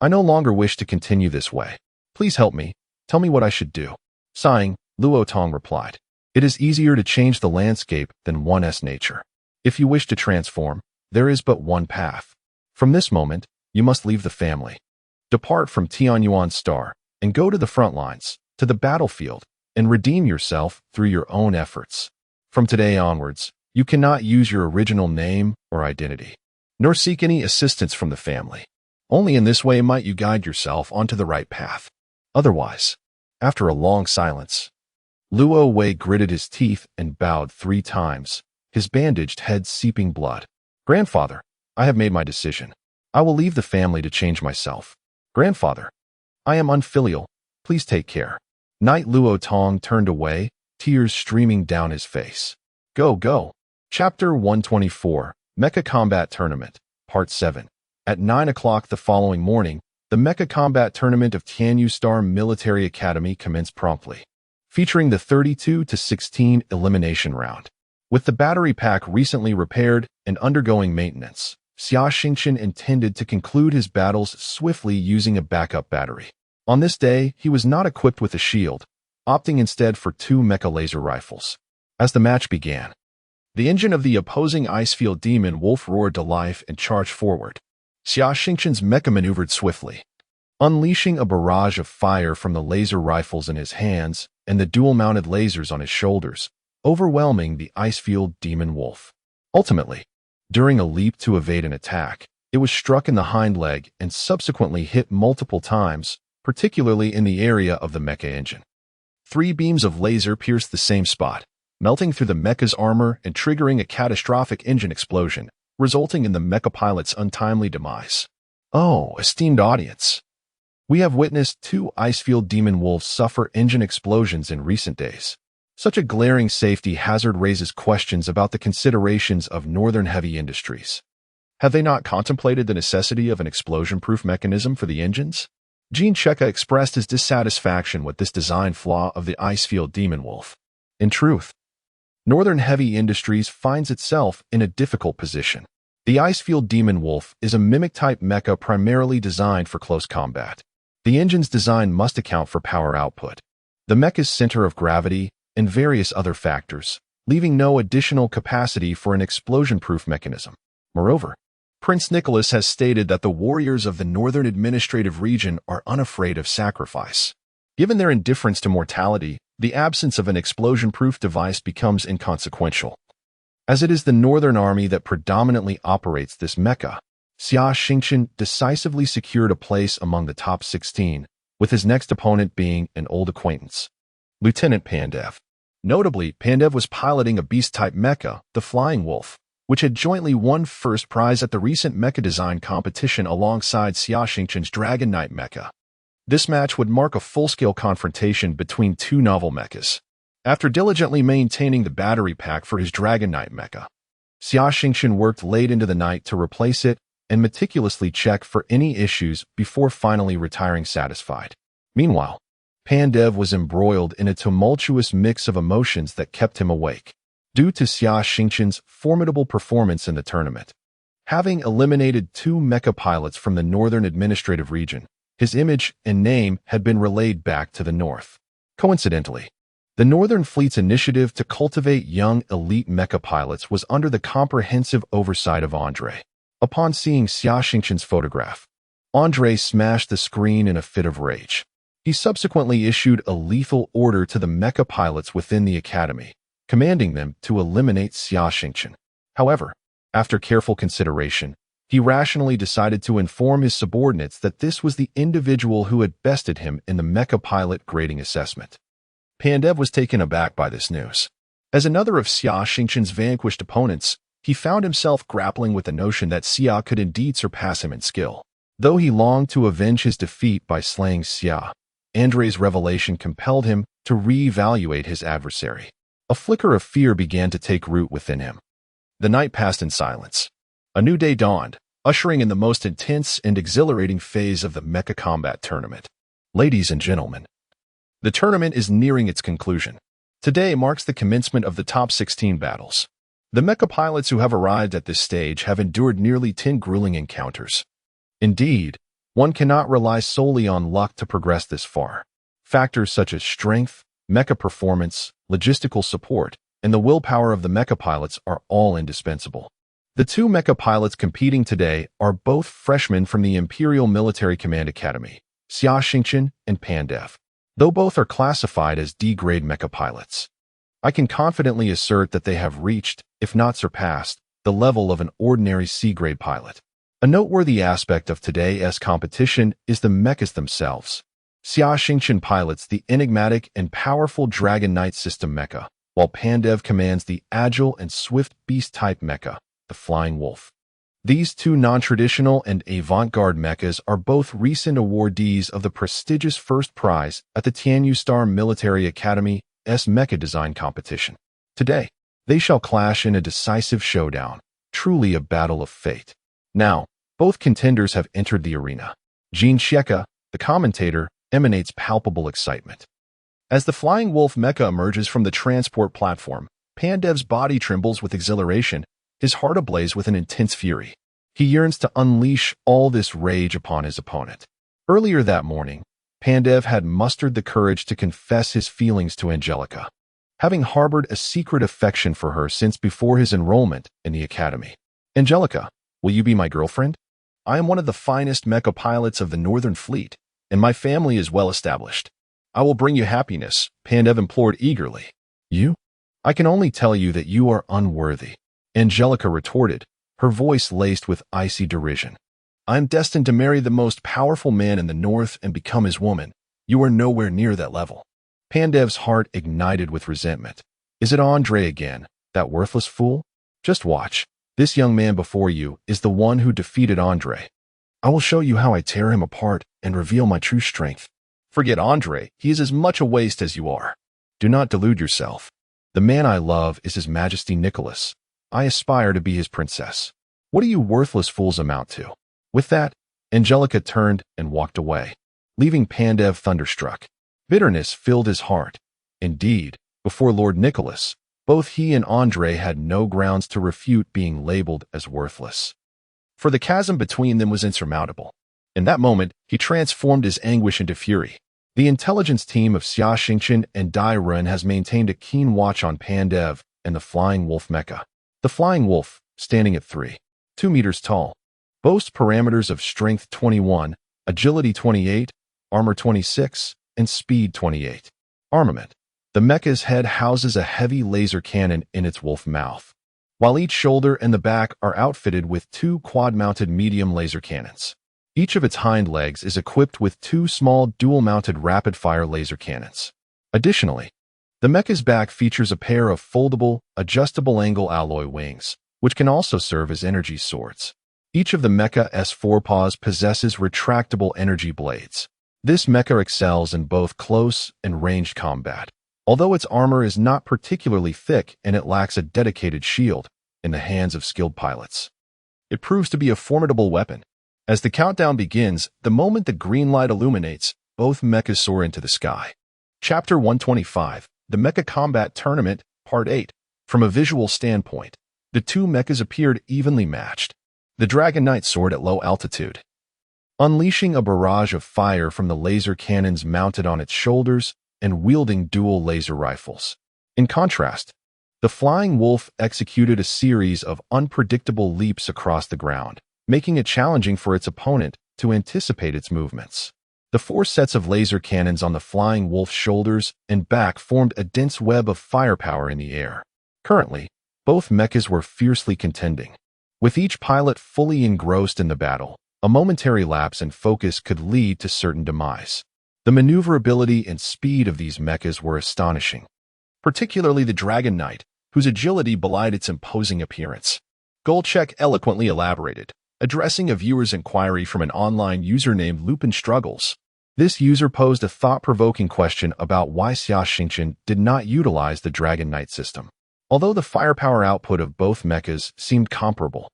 I no longer wish to continue this way. Please help me. Tell me what I should do." Sighing, Luo Tong replied, "It is easier to change the landscape than one's nature. If you wish to transform, there is but one path. From this moment, you must leave the family. Depart from Tianyuan Star and go to the front lines, to the battlefield, and redeem yourself through your own efforts. From today onwards, you cannot use your original name or identity, nor seek any assistance from the family. Only in this way might you guide yourself onto the right path. Otherwise," after a long silence, Luo Wei gritted his teeth and bowed 3 times, his bandaged head seeping blood. "Grandfather, I have made my decision. I will leave the family to change myself. Grandfather, I am unfilial. Please take care." Knight Luo Tong turned away, tears streaming down his face. Go. Chapter 124, Mecha Combat Tournament, Part 7. At 9 o'clock the following morning, the Mecha Combat Tournament of Tianyu Star Military Academy commenced promptly, featuring the 32-16 elimination round. With the battery pack recently repaired and undergoing maintenance, Xia Xingchen intended to conclude his battles swiftly using a backup battery. On this day, he was not equipped with a shield, opting instead for 2 mecha laser rifles. As the match began, the engine of the opposing Icefield Demon Wolf roared to life and charged forward. Xia Xingchen's mecha maneuvered swiftly, unleashing a barrage of fire from the laser rifles in his hands and the dual-mounted lasers on his shoulders, overwhelming the Icefield Demon Wolf. Ultimately, during a leap to evade an attack, it was struck in the hind leg and subsequently hit multiple times, particularly in the area of the mecha engine. 3 beams of laser pierced the same spot, melting through the mecha's armor and triggering a catastrophic engine explosion, resulting in the mecha pilot's untimely demise. Oh, esteemed audience, we have witnessed 2 Icefield Demon Wolves suffer engine explosions in recent days. Such a glaring safety hazard raises questions about the considerations of Northern Heavy Industries. Have they not contemplated the necessity of an explosion-proof mechanism for the engines? Gene Cheka expressed his dissatisfaction with this design flaw of the Icefield Demon Wolf. In truth, Northern Heavy Industries finds itself in a difficult position. The Icefield Demon Wolf is a mimic-type mecha primarily designed for close combat. The engine's design must account for power output, the mecha's center of gravity, and various other factors, leaving no additional capacity for an explosion-proof mechanism. Moreover, Prince Nicholas has stated that the warriors of the Northern Administrative Region are unafraid of sacrifice. Given their indifference to mortality, the absence of an explosion-proof device becomes inconsequential. As it is the Northern Army that predominantly operates this mecha, Xia Xingchen decisively secured a place among the top 16, with his next opponent being an old acquaintance, Lieutenant Pandev. Notably, Pandev was piloting a beast-type mecha, the Flying Wolf, which had jointly won first prize at the recent mecha design competition alongside Xia Xingchen's Dragon Knight mecha. This match would mark a full-scale confrontation between 2 novel mechas. After diligently maintaining the battery pack for his Dragon Knight mecha, Xia Xingchen worked late into the night to replace it and meticulously check for any issues before finally retiring satisfied. Meanwhile, Pandev was embroiled in a tumultuous mix of emotions that kept him awake, due to Xia Xingchen's formidable performance in the tournament. Having eliminated 2 mecha pilots from the Northern Administrative Region, his image and name had been relayed back to the North. Coincidentally, the Northern Fleet's initiative to cultivate young elite mecha pilots was under the comprehensive oversight of Andre, Upon seeing Xia Xingchen's photograph, Andre smashed the screen in a fit of rage. He subsequently issued a lethal order to the Mecha pilots within the academy, commanding them to eliminate Xia Xingchen. However, after careful consideration, he rationally decided to inform his subordinates that this was the individual who had bested him in the Mecha pilot grading assessment. Pandev was taken aback by this news. As another of Xia Xingchen's vanquished opponents, he found himself grappling with the notion that Xia could indeed surpass him in skill. Though he longed to avenge his defeat by slaying Xia, Andre's revelation compelled him to re-evaluate his adversary. A flicker of fear began to take root within him. The night passed in silence. A new day dawned, ushering in the most intense and exhilarating phase of the Mecha combat tournament. Ladies and gentlemen, the tournament is nearing its conclusion. Today marks the commencement of the top 16 battles. The Mecha pilots who have arrived at this stage have endured nearly 10 grueling encounters. Indeed, one cannot rely solely on luck to progress this far. Factors such as strength, Mecha performance, logistical support, and the willpower of the Mecha pilots are all indispensable. The two Mecha pilots competing today are both freshmen from the Imperial Military Command Academy, Xia Xingchen and Pandev. Though both are classified as D-grade Mecha pilots, I can confidently assert that they have reached, if not surpassed, the level of an ordinary C-grade pilot. A noteworthy aspect of today's competition is the mechas themselves. Xia Xingchen pilots the enigmatic and powerful Dragon Knight system mecha, while Pandev commands the agile and swift beast-type mecha, the Flying Wolf. These two non-traditional and avant-garde mechas are both recent awardees of the prestigious first prize at the Tianyu Star Military Academy's Mecha Design Competition. Today, they shall clash in a decisive showdown, truly a battle of fate. Now, both contenders have entered the arena. Jean Sheka, the commentator, emanates palpable excitement. As the Flying Wolf mecha emerges from the transport platform, Pandev's body trembles with exhilaration, his heart ablaze with an intense fury. He yearns to unleash all this rage upon his opponent. Earlier that morning, Pandev had mustered the courage to confess his feelings to Angelica, having harbored a secret affection for her since before his enrollment in the academy. Angelica, will you be my girlfriend? I am one of the finest mecha pilots of the Northern Fleet, and my family is well established. I will bring you happiness, Pandev implored eagerly. You? I can only tell you that you are unworthy, Angelica retorted, her voice laced with icy derision. I am destined to marry the most powerful man in the North and become his woman. You are nowhere near that level. Pandev's heart ignited with resentment. Is it Andre again, that worthless fool? Just watch. This young man before you is the one who defeated Andre. I will show you how I tear him apart and reveal my true strength. Forget Andre, he is as much a waste as you are. Do not delude yourself. The man I love is His Majesty Nicholas. I aspire to be his princess. What do you worthless fools amount to? With that, Angelica turned and walked away, leaving Pandev thunderstruck. Bitterness filled his heart. Indeed, before Lord Nicholas, both he and Andre had no grounds to refute being labeled as worthless. For the chasm between them was insurmountable. In that moment, he transformed his anguish into fury. The intelligence team of Xia Xingchen and Dai Ren has maintained a keen watch on Pandev and the Flying Wolf mecha. The Flying Wolf, standing at 3.2 meters tall, boasts parameters of strength 21, agility 28, armor 26, and speed 28. Armament. The mecha's head houses a heavy laser cannon in its wolf mouth, while each shoulder and the back are outfitted with two quad-mounted medium laser cannons. Each of its hind legs is equipped with two small dual-mounted rapid-fire laser cannons. Additionally, the mecha's back features a pair of foldable, adjustable-angle alloy wings, which can also serve as energy swords. Each of the mecha's forepaws possesses retractable energy blades. This mecha excels in both close and ranged combat. Although its armor is not particularly thick and it lacks a dedicated shield in the hands of skilled pilots, it proves to be a formidable weapon. As the countdown begins, the moment the green light illuminates, both mechas soar into the sky. Chapter 125, The Mecha Combat Tournament, Part 8. From a visual standpoint, the two mechas appeared evenly matched. The Dragon Knight soared at low altitude, unleashing a barrage of fire from the laser cannons mounted on its shoulders and wielding dual laser rifles. In contrast, the Flying Wolf executed a series of unpredictable leaps across the ground, making it challenging for its opponent to anticipate its movements. The 4 sets of laser cannons on the Flying Wolf's shoulders and back formed a dense web of firepower in the air. Currently, both mechas were fiercely contending. With each pilot fully engrossed in the battle, a momentary lapse in focus could lead to certain demise. The maneuverability and speed of these mechas were astonishing, particularly the Dragon Knight, whose agility belied its imposing appearance. Goldcheck eloquently elaborated, addressing a viewer's inquiry from an online user named Lupin Struggles. This user posed a thought-provoking question about why Xia Xingchen did not utilize the Dragon Knight system. Although the firepower output of both mechas seemed comparable,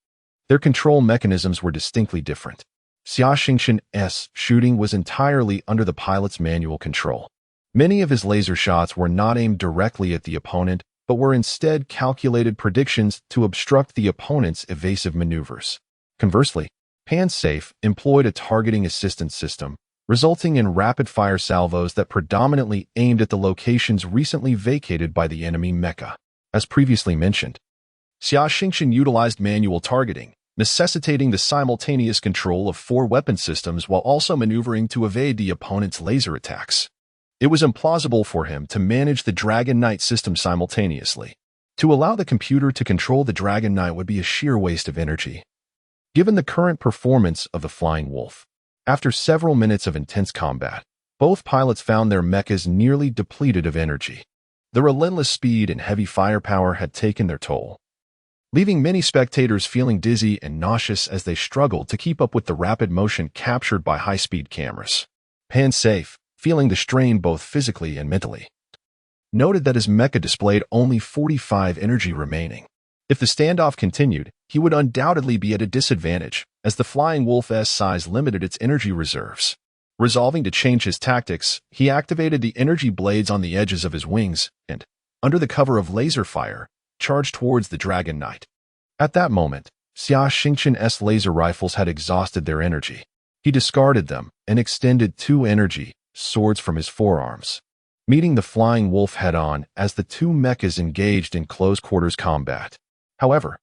their control mechanisms were distinctly different. Xia Xingchen's shooting was entirely under the pilot's manual control. Many of his laser shots were not aimed directly at the opponent, but were instead calculated predictions to obstruct the opponent's evasive maneuvers. Conversely, Pan-Safe employed a targeting assistance system, resulting in rapid-fire salvos that predominantly aimed at the locations recently vacated by the enemy Mecha. As previously mentioned, Xia Xingchen utilized manual targeting, necessitating the simultaneous control of 4 weapon systems while also maneuvering to evade the opponent's laser attacks. It was implausible for him to manage the Dragon Knight system simultaneously. To allow the computer to control the Dragon Knight would be a sheer waste of energy. Given the current performance of the Flying Wolf, after several minutes of intense combat, both pilots found their mechas nearly depleted of energy. The relentless speed and heavy firepower had taken their toll, leaving many spectators feeling dizzy and nauseous as they struggled to keep up with the rapid motion captured by high-speed cameras. Pan-Safe, feeling the strain both physically and mentally, noted that his mecha displayed only 45 energy remaining. If the standoff continued, he would undoubtedly be at a disadvantage, as the Flying Wolf's size limited its energy reserves. Resolving to change his tactics, he activated the energy blades on the edges of his wings and, under the cover of laser fire, charged towards the Dragon Knight. At that moment, Xia Xingchen's laser rifles had exhausted their energy. He discarded them and extended 2 energy swords from his forearms, meeting the Flying Wolf head-on as the 2 mechas engaged in close-quarters combat. However,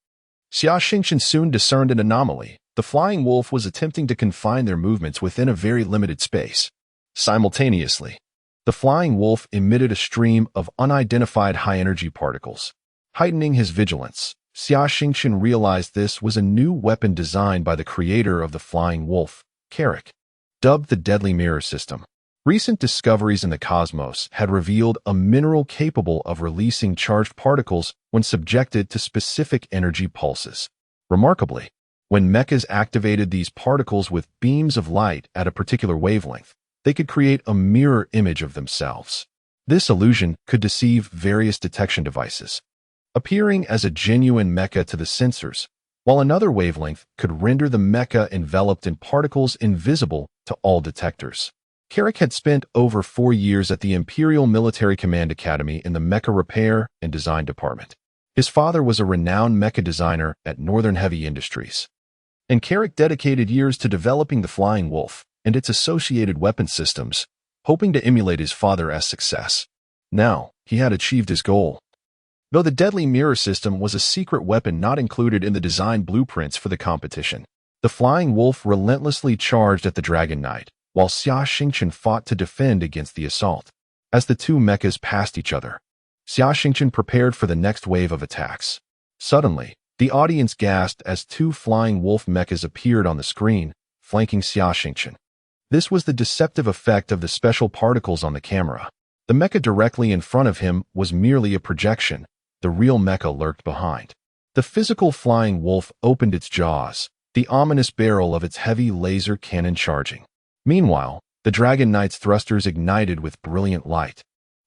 Xia Xingchen soon discerned an anomaly. The Flying Wolf was attempting to confine their movements within a very limited space. Simultaneously, the Flying Wolf emitted a stream of unidentified high-energy particles. Heightening his vigilance, Xia Xingchen realized this was a new weapon designed by the creator of the Flying Wolf, Carrick, dubbed the Deadly Mirror System. Recent discoveries in the cosmos had revealed a mineral capable of releasing charged particles when subjected to specific energy pulses. Remarkably, when mechas activated these particles with beams of light at a particular wavelength, they could create a mirror image of themselves. This illusion could deceive various detection devices, appearing as a genuine mecha to the sensors, while another wavelength could render the mecha enveloped in particles invisible to all detectors. Carrick had spent over 4 years at the Imperial Military Command Academy in the Mecha Repair and Design Department. His father was a renowned mecha designer at Northern Heavy Industries, and Carrick dedicated years to developing the Flying Wolf and its associated weapon systems, hoping to emulate his father's success. Now, he had achieved his goal. Though the Deadly Mirror System was a secret weapon not included in the design blueprints for the competition, the Flying Wolf relentlessly charged at the Dragon Knight, while Xia Xingchen fought to defend against the assault. As the 2 mechas passed each other, Xia Xingchen prepared for the next wave of attacks. Suddenly, the audience gasped as 2 Flying Wolf mechas appeared on the screen, flanking Xia Xingchen. This was the deceptive effect of the special particles on the camera. The mecha directly in front of him was merely a projection. The real mecha lurked behind. The physical Flying Wolf opened its jaws, the ominous barrel of its heavy laser cannon charging. Meanwhile, the Dragon Knight's thrusters ignited with brilliant light,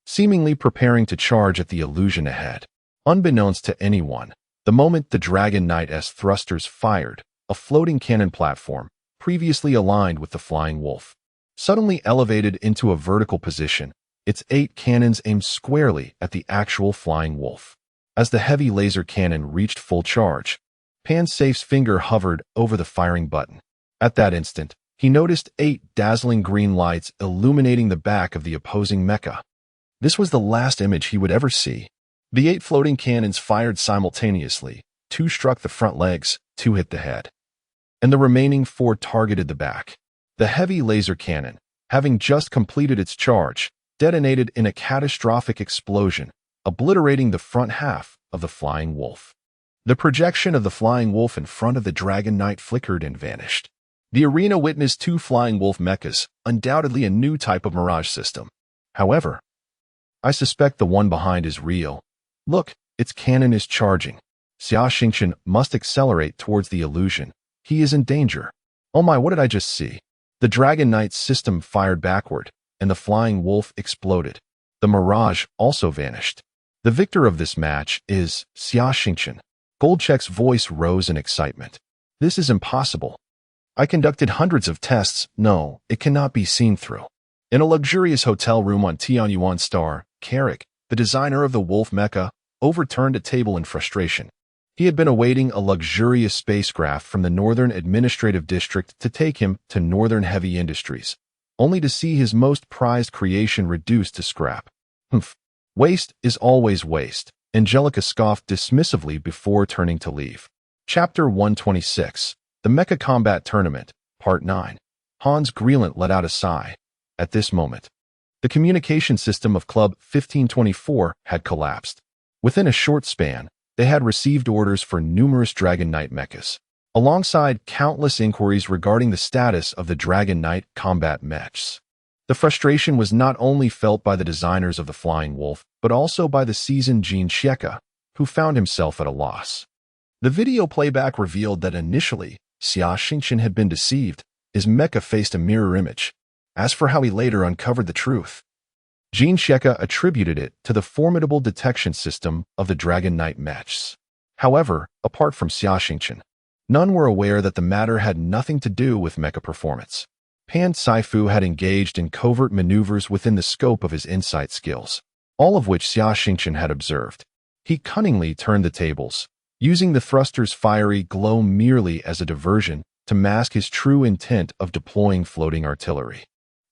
seemingly preparing to charge at the illusion ahead. Unbeknownst to anyone, the moment the Dragon Knight's thrusters fired, a floating cannon platform, previously aligned with the Flying Wolf, suddenly elevated into a vertical position, its 8 cannons aimed squarely at the actual Flying Wolf. As the heavy laser cannon reached full charge, Pan-Safe's finger hovered over the firing button. At that instant, he noticed 8 dazzling green lights illuminating the back of the opposing mecha. This was the last image he would ever see. The 8 floating cannons fired simultaneously. 2 struck the front legs, 2 hit the head. and the remaining 4 targeted the back. The heavy laser cannon, having just completed its charge, detonated in a catastrophic explosion, obliterating the front half of the Flying Wolf. The projection of the Flying Wolf in front of the Dragon Knight flickered and vanished. The arena witnessed 2 Flying Wolf mechas, undoubtedly a new type of Mirage system. However, I suspect the one behind is real. Look, its cannon is charging. Xia Xingchen must accelerate towards the illusion. He is in danger. Oh my, what did I just see? The Dragon Knight's system fired backward, and the Flying Wolf exploded. The Mirage also vanished. The victor of this match is Xia Xingchen. Goldcheck's voice rose in excitement. This is impossible. I conducted hundreds of tests. No, it cannot be seen through. In a luxurious hotel room on Tianyuan Star, Carrick, the designer of the Wolf Mecha, overturned a table in frustration. He had been awaiting a luxurious spacecraft from the Northern Administrative District to take him to Northern Heavy Industries, only to see his most prized creation reduced to scrap. Humph. Waste is always waste, Angelica scoffed dismissively before turning to leave. Chapter 126, The Mecha Combat Tournament, Part 9. Hans Greelant let out a sigh. At this moment, the communication system of Club 1524 had collapsed. Within a short span, they had received orders for numerous Dragon Knight mechas, alongside countless inquiries regarding the status of the Dragon Knight combat mechs. The frustration was not only felt by the designers of the Flying Wolf, but also by the seasoned Xia Xingchen, who found himself at a loss. The video playback revealed that initially, Xia Xingchen had been deceived. His mecha faced a mirror image. As for how he later uncovered the truth, Xia Xingchen attributed it to the formidable detection system of the Dragon Knight mechs. However, apart from Xia Xingchen, none were aware that the matter had nothing to do with mecha performance. Pan Saifu had engaged in covert maneuvers within the scope of his insight skills, all of which Xia Xingchen had observed. He cunningly turned the tables, using the thruster's fiery glow merely as a diversion to mask his true intent of deploying floating artillery.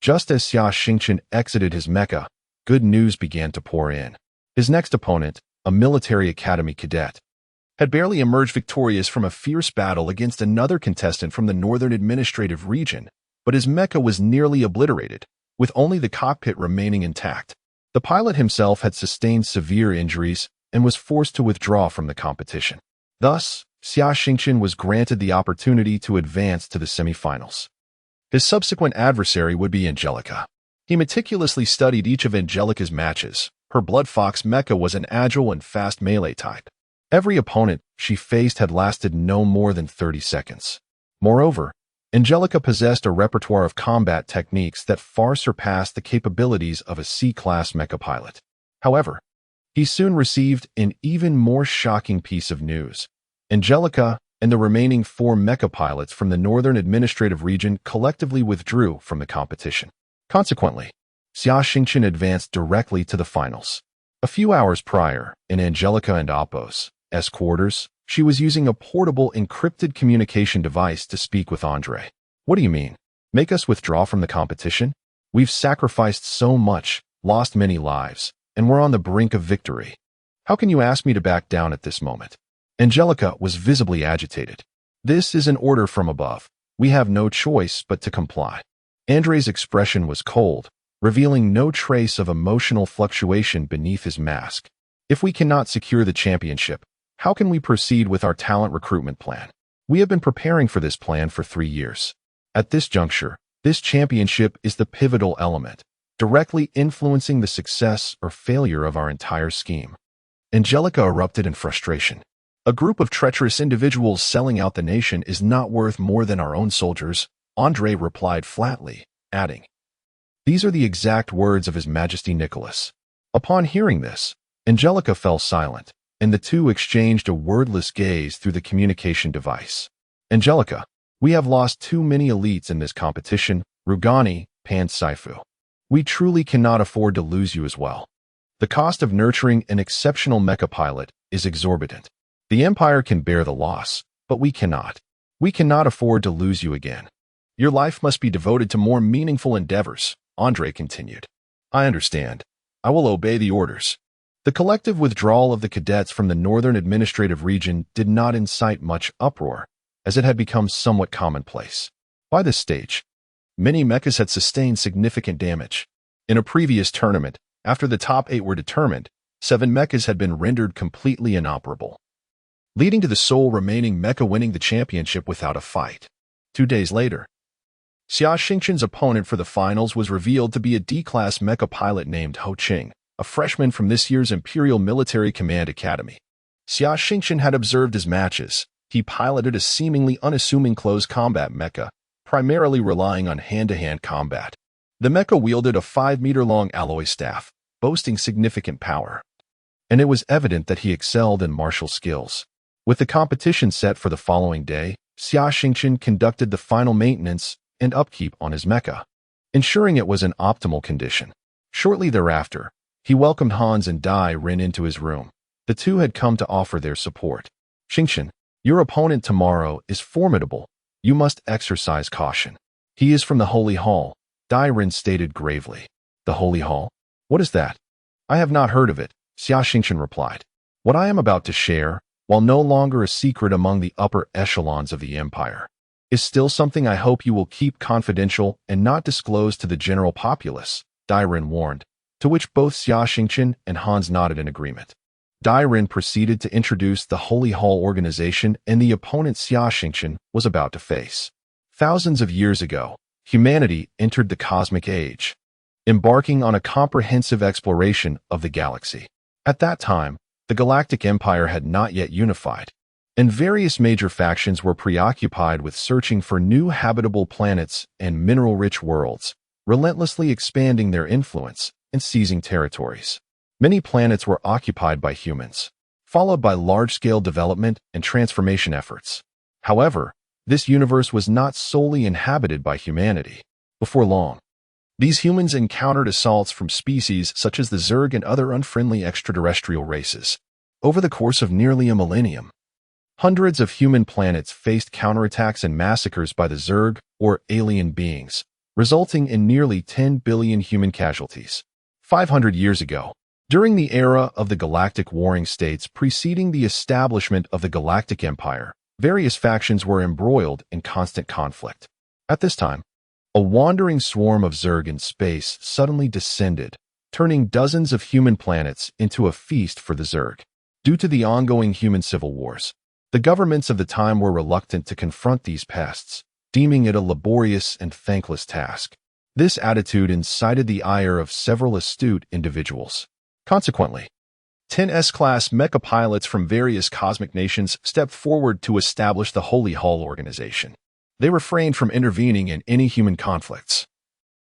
Just as Xia Xingchen exited his mecha, good news began to pour in. His next opponent, a military academy cadet, had barely emerged victorious from a fierce battle against another contestant from the Northern Administrative Region, but his mecha was nearly obliterated, with only the cockpit remaining intact. The pilot himself had sustained severe injuries and was forced to withdraw from the competition. Thus, Xia Xingchen was granted the opportunity to advance to the semifinals. His subsequent adversary would be Angelica. He meticulously studied each of Angelica's matches. Her Blood Fox mecha was an agile and fast melee type. Every opponent she faced had lasted no more than 30 seconds. Moreover, Angelica possessed a repertoire of combat techniques that far surpassed the capabilities of a C-class mecha pilot. However, he soon received an even more shocking piece of news. Angelica and the remaining 4 mecha pilots from the Northern Administrative Region collectively withdrew from the competition. Consequently, Xia Xingchen advanced directly to the finals. A few hours prior, in Angelica and Oppo's quarters, she was using a portable encrypted communication device to speak with Andre. What do you mean? Make us withdraw from the competition? We've sacrificed so much, lost many lives, and we're on the brink of victory. How can you ask me to back down at this moment? Angelica was visibly agitated. This is an order from above. We have no choice but to comply. Andre's expression was cold, revealing no trace of emotional fluctuation beneath his mask. If we cannot secure the championship, how can we proceed with our talent recruitment plan? We have been preparing for this plan for 3 years. At this juncture, this championship is the pivotal element, directly influencing the success or failure of our entire scheme. Angelica erupted in frustration. A group of treacherous individuals selling out the nation is not worth more than our own soldiers, Andre replied flatly, adding, "These are the exact words of His Majesty Nicholas." Upon hearing this, Angelica fell silent, and the two exchanged a wordless gaze through the communication device. Angelica, we have lost too many elites in this competition, Rugani, Pan Saifu. We truly cannot afford to lose you as well. The cost of nurturing an exceptional mecha pilot is exorbitant. The Empire can bear the loss, but we cannot. We cannot afford to lose you again. Your life must be devoted to more meaningful endeavors, Andre continued. I understand. I will obey the orders. The collective withdrawal of the cadets from the Northern Administrative Region did not incite much uproar, as it had become somewhat commonplace. By this stage, many mechas had sustained significant damage. In a previous tournament, after the top 8 were determined, 7 mechas had been rendered completely inoperable, leading to the sole remaining mecha winning the championship without a fight. 2 days later, Xia Xingchen's opponent for the finals was revealed to be a D-class mecha pilot named Ho Qing, a freshman from this year's Imperial Military Command Academy. Xia Xingchen had observed his matches. He piloted a seemingly unassuming close combat mecha, primarily relying on hand-to-hand combat. The mecha wielded a 5-meter-long alloy staff, boasting significant power, and it was evident that he excelled in martial skills. With the competition set for the following day, Xia Xingchen conducted the final maintenance and upkeep on his mecha, ensuring it was in optimal condition. Shortly thereafter, he welcomed Hans and Dai Ren into his room. The two had come to offer their support. "Xingchen, your opponent tomorrow is formidable. You must exercise caution. He is from the Holy Hall," Dai Ren stated gravely. "The Holy Hall? What is that?" "I have not heard of it," Xia Xingchen replied. "What I am about to share, while no longer a secret among the upper echelons of the Empire, is still something I hope you will keep confidential and not disclose to the general populace," Dai Ren warned, to which both Xia Xingchen and Hans nodded in agreement. Dai Ren proceeded to introduce the Holy Hall organization and the opponent Xia Xingchen was about to face. Thousands of years ago, humanity entered the cosmic age, embarking on a comprehensive exploration of the galaxy. At that time, the Galactic Empire had not yet unified, and various major factions were preoccupied with searching for new habitable planets and mineral-rich worlds, relentlessly expanding their influence and seizing territories. Many planets were occupied by humans, followed by large-scale development and transformation efforts. However, this universe was not solely inhabited by humanity. Before long, these humans encountered assaults from species such as the Zerg and other unfriendly extraterrestrial races. Over the course of nearly a millennium, hundreds of human planets faced counterattacks and massacres by the Zerg or alien beings, resulting in nearly 10 billion human casualties. 500 years ago, during the era of the galactic warring states preceding the establishment of the Galactic Empire, various factions were embroiled in constant conflict. At this time, a wandering swarm of Zerg in space suddenly descended, turning dozens of human planets into a feast for the Zerg. Due to the ongoing human civil wars, the governments of the time were reluctant to confront these pests, deeming it a laborious and thankless task. This attitude incited the ire of several astute individuals. Consequently, 10 S-class mecha pilots from various cosmic nations stepped forward to establish the Holy Hall organization. They refrained from intervening in any human conflicts,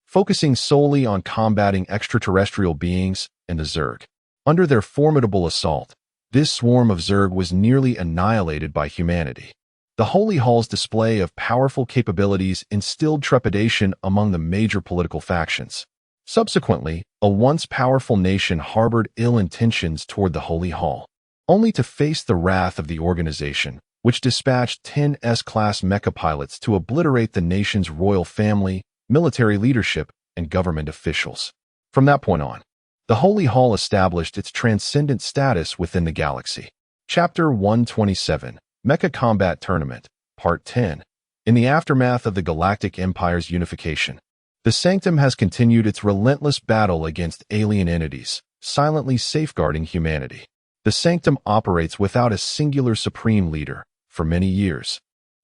focusing solely on combating extraterrestrial beings and the Zerg. Under their formidable assault, this swarm of Zerg was nearly annihilated by humanity. The Holy Hall's display of powerful capabilities instilled trepidation among the major political factions. Subsequently, a once powerful nation harbored ill intentions toward the Holy Hall, only to face the wrath of the organization, which dispatched 10 S-class mecha pilots to obliterate the nation's royal family, military leadership, and government officials. From that point on, the Holy Hall established its transcendent status within the galaxy. Chapter 127, Mecha Combat Tournament, Part 10. In the aftermath of the Galactic Empire's unification, the Sanctum has continued its relentless battle against alien entities, silently safeguarding humanity. The Sanctum operates without a singular supreme leader. For many years,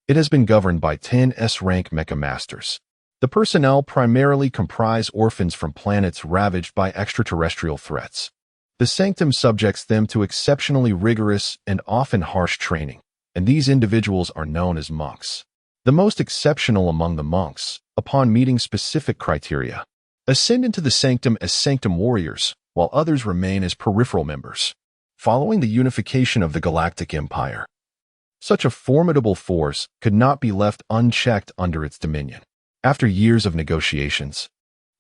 it has been governed by 10 S-rank mecha masters. The personnel primarily comprise orphans from planets ravaged by extraterrestrial threats. The Sanctum subjects them to exceptionally rigorous and often harsh training, and these individuals are known as monks. The most exceptional among the monks, upon meeting specific criteria, ascend into the Sanctum as Sanctum warriors, while others remain as peripheral members. Following the unification of the Galactic Empire, such a formidable force could not be left unchecked under its dominion. After years of negotiations,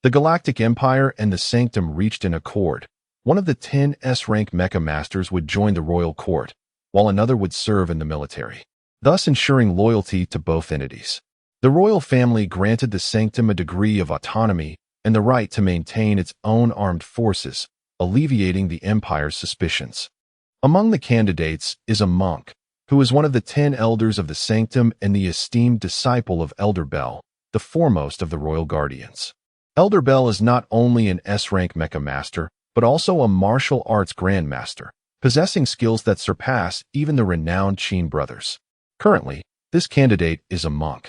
the Galactic Empire and the Sanctum reached an accord. One of the 10 S-rank mecha masters would join the royal court, while another would serve in the military, thus ensuring loyalty to both entities. The royal family granted the Sanctum a degree of autonomy and the right to maintain its own armed forces, alleviating the Empire's suspicions. Among the candidates is a monk, who is one of the 10 elders of the Sanctum and the esteemed disciple of Elder Bell, the foremost of the Royal Guardians. Elder Bell is not only an S-rank mecha master, but also a martial arts grandmaster, possessing skills that surpass even the renowned Qin brothers. Currently, this candidate is a monk.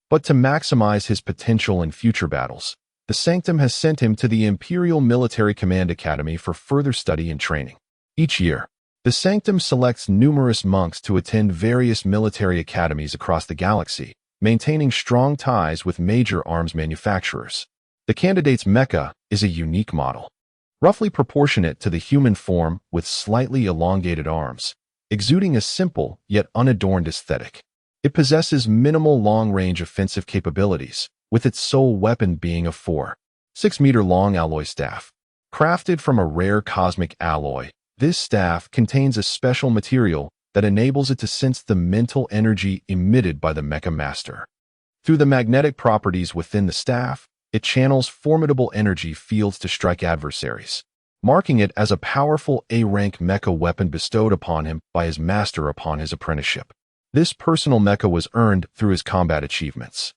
But to maximize his potential in future battles, the Sanctum has sent him to the Imperial Military Command Academy for further study and training. Each year, the Sanctum selects numerous monks to attend various military academies across the galaxy, maintaining strong ties with major arms manufacturers. The candidate's mecha is a unique model, roughly proportionate to the human form with slightly elongated arms, exuding a simple yet unadorned aesthetic. It possesses minimal long-range offensive capabilities, with its sole weapon being a 4.6-meter-long alloy staff. Crafted from a rare cosmic alloy, this staff contains a special material that enables it to sense the mental energy emitted by the mecha master. Through the magnetic properties within the staff, it channels formidable energy fields to strike adversaries, marking it as a powerful A-rank mecha weapon bestowed upon him by his master upon his apprenticeship. This personal mecha was earned through his combat achievements.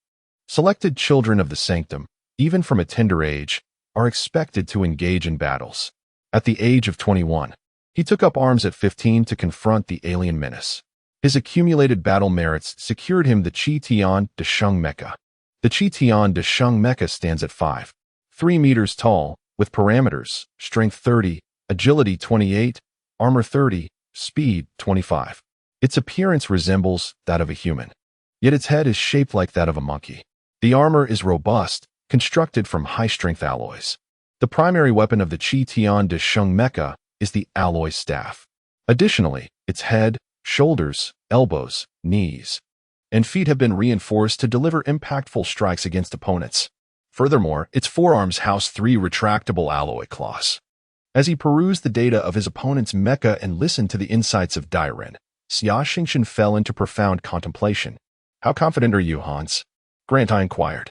Selected children of the Sanctum, even from a tender age, are expected to engage in battles. At the age of 21, he took up arms at 15 to confront the alien menace. His accumulated battle merits secured him the Qi Tian de Sheng Mecha. The Qi Tian de Sheng Mecha stands at 5.3 meters tall, with parameters, strength 30, agility 28, armor 30, speed 25. Its appearance resembles that of a human, yet its head is shaped like that of a monkey. The armor is robust, constructed from high-strength alloys. The primary weapon of the Qi Tian de Sheng Mecha is the alloy staff. Additionally, its head, shoulders, elbows, knees, and feet have been reinforced to deliver impactful strikes against opponents. Furthermore, its forearms house 3 retractable alloy claws. As he perused the data of his opponent's mecha and listened to the insights of Dairen, Xia Xingchen fell into profound contemplation. "How confident are you, Hans?" Grant inquired.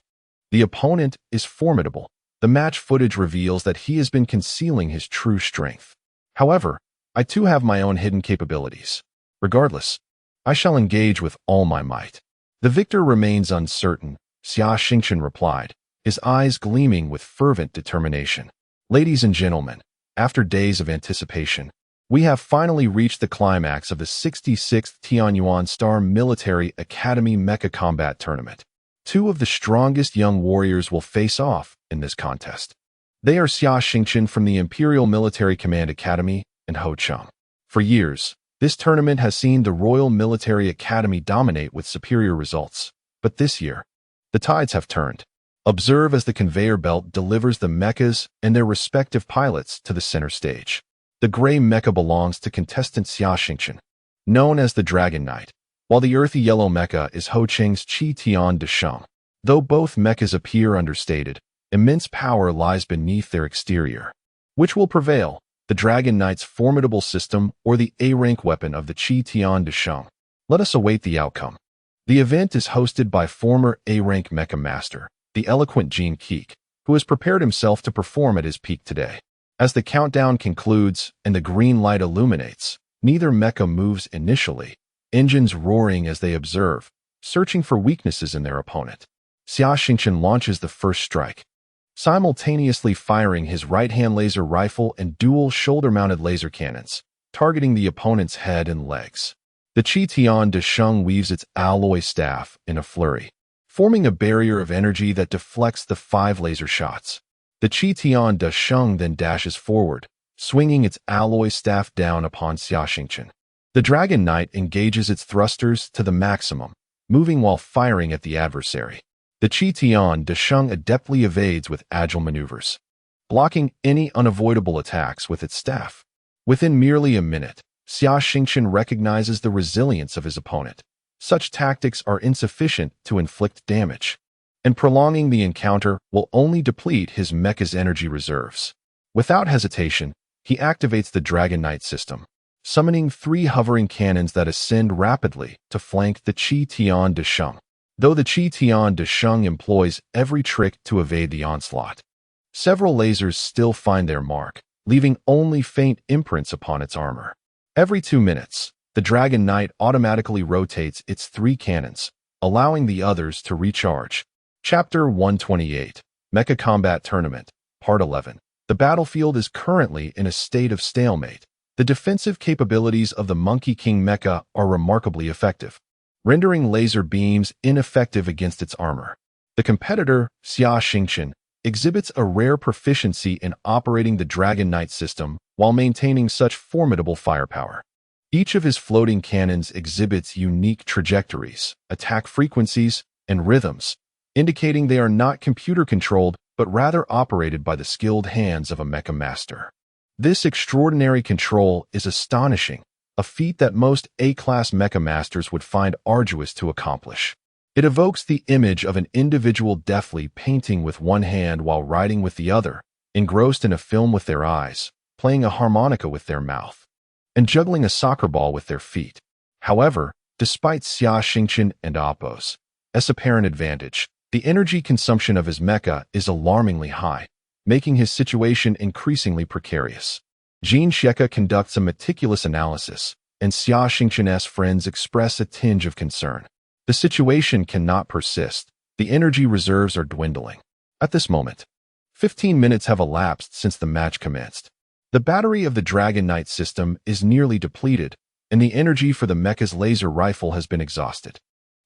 The opponent is formidable. The match footage reveals that he has been concealing his true strength. However, I too have my own hidden capabilities. Regardless, I shall engage with all my might. The victor remains uncertain, Xia Xingchen replied, his eyes gleaming with fervent determination. Ladies and gentlemen, after days of anticipation, we have finally reached the climax of the 66th Tianyuan Star Military Academy Mecha Combat Tournament. 2 of the strongest young warriors will face off in this contest. They are Xia Xingchen from the Imperial Military Command Academy and Ho Cheng. For years, this tournament has seen the Royal Military Academy dominate with superior results. But this year, the tides have turned. Observe as the conveyor belt delivers the mechas and their respective pilots to the center stage. The gray mecha belongs to contestant Xia Xingchen, known as the Dragon Knight, while the earthy yellow mecha is Ho Cheng's Qi Tian de Sheng. Though both mechas appear understated, immense power lies beneath their exterior. Which will prevail, the Dragon Knight's formidable system or the A-rank weapon of the Qi Tian de Sheng? Let us await the outcome. The event is hosted by former A-rank mecha master, the eloquent Jean Keek, who has prepared himself to perform at his peak today. As the countdown concludes and the green light illuminates, neither mecha moves initially, engines roaring as they observe, searching for weaknesses in their opponent. Xia Xingchen launches the first strike, simultaneously firing his right-hand laser rifle and dual shoulder-mounted laser cannons, targeting the opponent's head and legs. The Qi Tian de Sheng weaves its alloy staff in a flurry, forming a barrier of energy that deflects the 5 laser shots. The Qi Tian de Sheng then dashes forward, swinging its alloy staff down upon Xia Xingchen. The Dragon Knight engages its thrusters to the maximum, moving while firing at the adversary. The Qi Tian de Sheng adeptly evades with agile maneuvers, blocking any unavoidable attacks with its staff. Within merely a minute, Xia Xingchen recognizes the resilience of his opponent. Such tactics are insufficient to inflict damage, and prolonging the encounter will only deplete his mecha's energy reserves. Without hesitation, he activates the Dragon Knight system, summoning 3 hovering cannons that ascend rapidly to flank the Qi Tian de Sheng. Though the Qi Tian de Sheng employs every trick to evade the onslaught, several lasers still find their mark, leaving only faint imprints upon its armor. Every 2 minutes, the Dragon Knight automatically rotates its 3 cannons, allowing the others to recharge. Chapter 128, Mecha Combat Tournament, Part 11. The battlefield is currently in a state of stalemate. The defensive capabilities of the Monkey King Mecha are remarkably effective, rendering laser beams ineffective against its armor. The competitor, Xia Xingchen, exhibits a rare proficiency in operating the Dragon Knight system while maintaining such formidable firepower. Each of his floating cannons exhibits unique trajectories, attack frequencies, and rhythms, indicating they are not computer-controlled but rather operated by the skilled hands of a mecha master. This extraordinary control is astonishing, a feat that most A-class mecha masters would find arduous to accomplish. It evokes the image of an individual deftly painting with one hand while writing with the other, engrossed in a film with their eyes, playing a harmonica with their mouth, and juggling a soccer ball with their feet. However, despite Xia Xingchen and Appo's apparent advantage, the energy consumption of his mecha is alarmingly high, making his situation increasingly precarious. Jin Sheka conducts a meticulous analysis, and Xia Xingchen's friends express a tinge of concern. The situation cannot persist. The energy reserves are dwindling. At this moment, 15 minutes have elapsed since the match commenced. The battery of the Dragon Knight system is nearly depleted, and the energy for the mecha's laser rifle has been exhausted.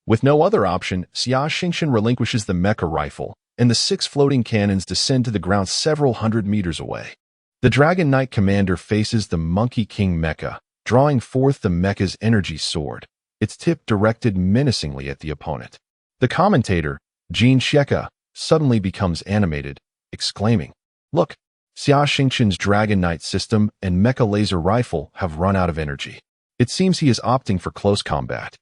With no other option, Xia Xingchen relinquishes the mecha rifle, and the 6 floating cannons descend to the ground several hundred meters away. The Dragon Knight commander faces the Monkey King Mecha, drawing forth the mecha's energy sword, its tip directed menacingly at the opponent. The commentator, Jin Sheka, suddenly becomes animated, exclaiming, "Look, Xia Xingchen's Dragon Knight system and mecha laser rifle have run out of energy. It seems he is opting for close combat."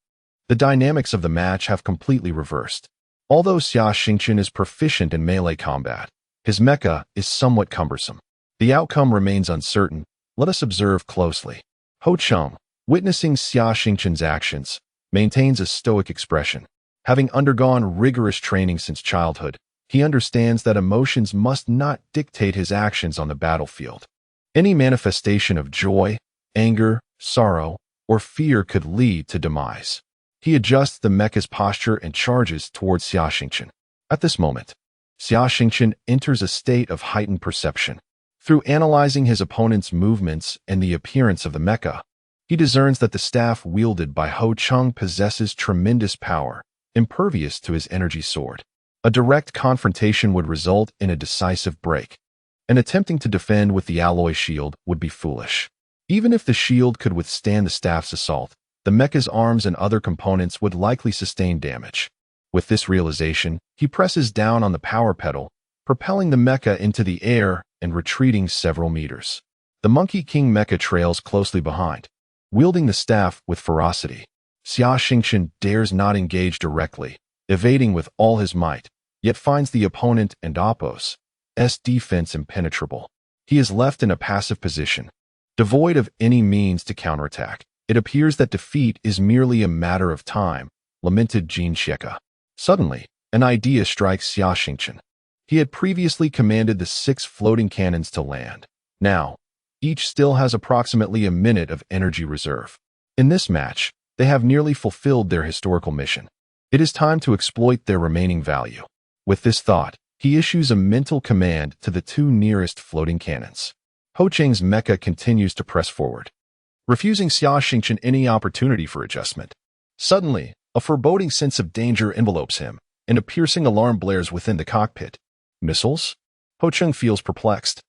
The dynamics of the match have completely reversed. Although Xia Xingchen is proficient in melee combat, his mecha is somewhat cumbersome. The outcome remains uncertain. Let us observe closely. Ho Cheng, witnessing Xia Xingchen's actions, maintains a stoic expression. Having undergone rigorous training since childhood, he understands that emotions must not dictate his actions on the battlefield. Any manifestation of joy, anger, sorrow, or fear could lead to demise. He adjusts the mecha's posture and charges towards Xia Xingchen. At this moment, Xia Xingchen enters a state of heightened perception. Through analyzing his opponent's movements and the appearance of the mecha, he discerns that the staff wielded by Ho Cheng possesses tremendous power, impervious to his energy sword. A direct confrontation would result in a decisive break, and attempting to defend with the alloy shield would be foolish. Even if the shield could withstand the staff's assault, the mecha's arms and other components would likely sustain damage. With this realization, he presses down on the power pedal, propelling the mecha into the air and retreating several meters. The Monkey King Mecha trails closely behind, wielding the staff with ferocity. Xia Xingchen dares not engage directly, evading with all his might, yet finds the opponent and Appo's defense impenetrable. He is left in a passive position, devoid of any means to counterattack. It appears that defeat is merely a matter of time, lamented Jin Sheka. Suddenly, an idea strikes Xia Xingchen. He had previously commanded the 6 floating cannons to land. Now, each still has approximately a minute of energy reserve. In this match, they have nearly fulfilled their historical mission. It is time to exploit their remaining value. With this thought, he issues a mental command to the 2 nearest floating cannons. Ho Cheng's mecha continues to press forward, refusing Xia Xingchen any opportunity for adjustment. Suddenly, a foreboding sense of danger envelopes him, and a piercing alarm blares within the cockpit. Missiles? Ho Cheng feels perplexed,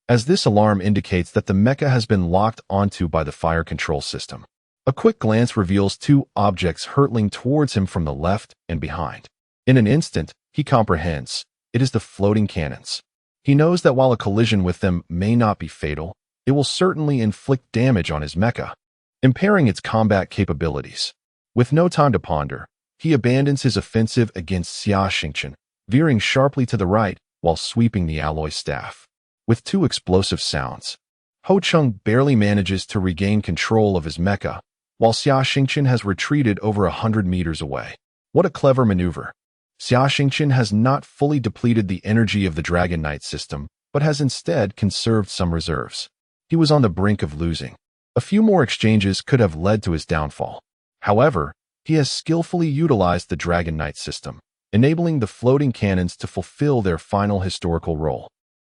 as this alarm indicates that the mecha has been locked onto by the fire control system. A quick glance reveals 2 objects hurtling towards him from the left and behind. In an instant, he comprehends. It is the floating cannons. He knows that while a collision with them may not be fatal, it will certainly inflict damage on his mecha, impairing its combat capabilities. With no time to ponder, he abandons his offensive against Xia Xingchen, veering sharply to the right while sweeping the alloy staff. With 2 explosive sounds, Ho Cheng barely manages to regain control of his mecha, while Xia Xingchen has retreated over 100 meters away. What a clever maneuver! Xia Xingchen has not fully depleted the energy of the Dragon Knight system, but has instead conserved some reserves. He was on the brink of losing. A few more exchanges could have led to his downfall. However, he has skillfully utilized the Dragon Knight system, enabling the floating cannons to fulfill their final historical role.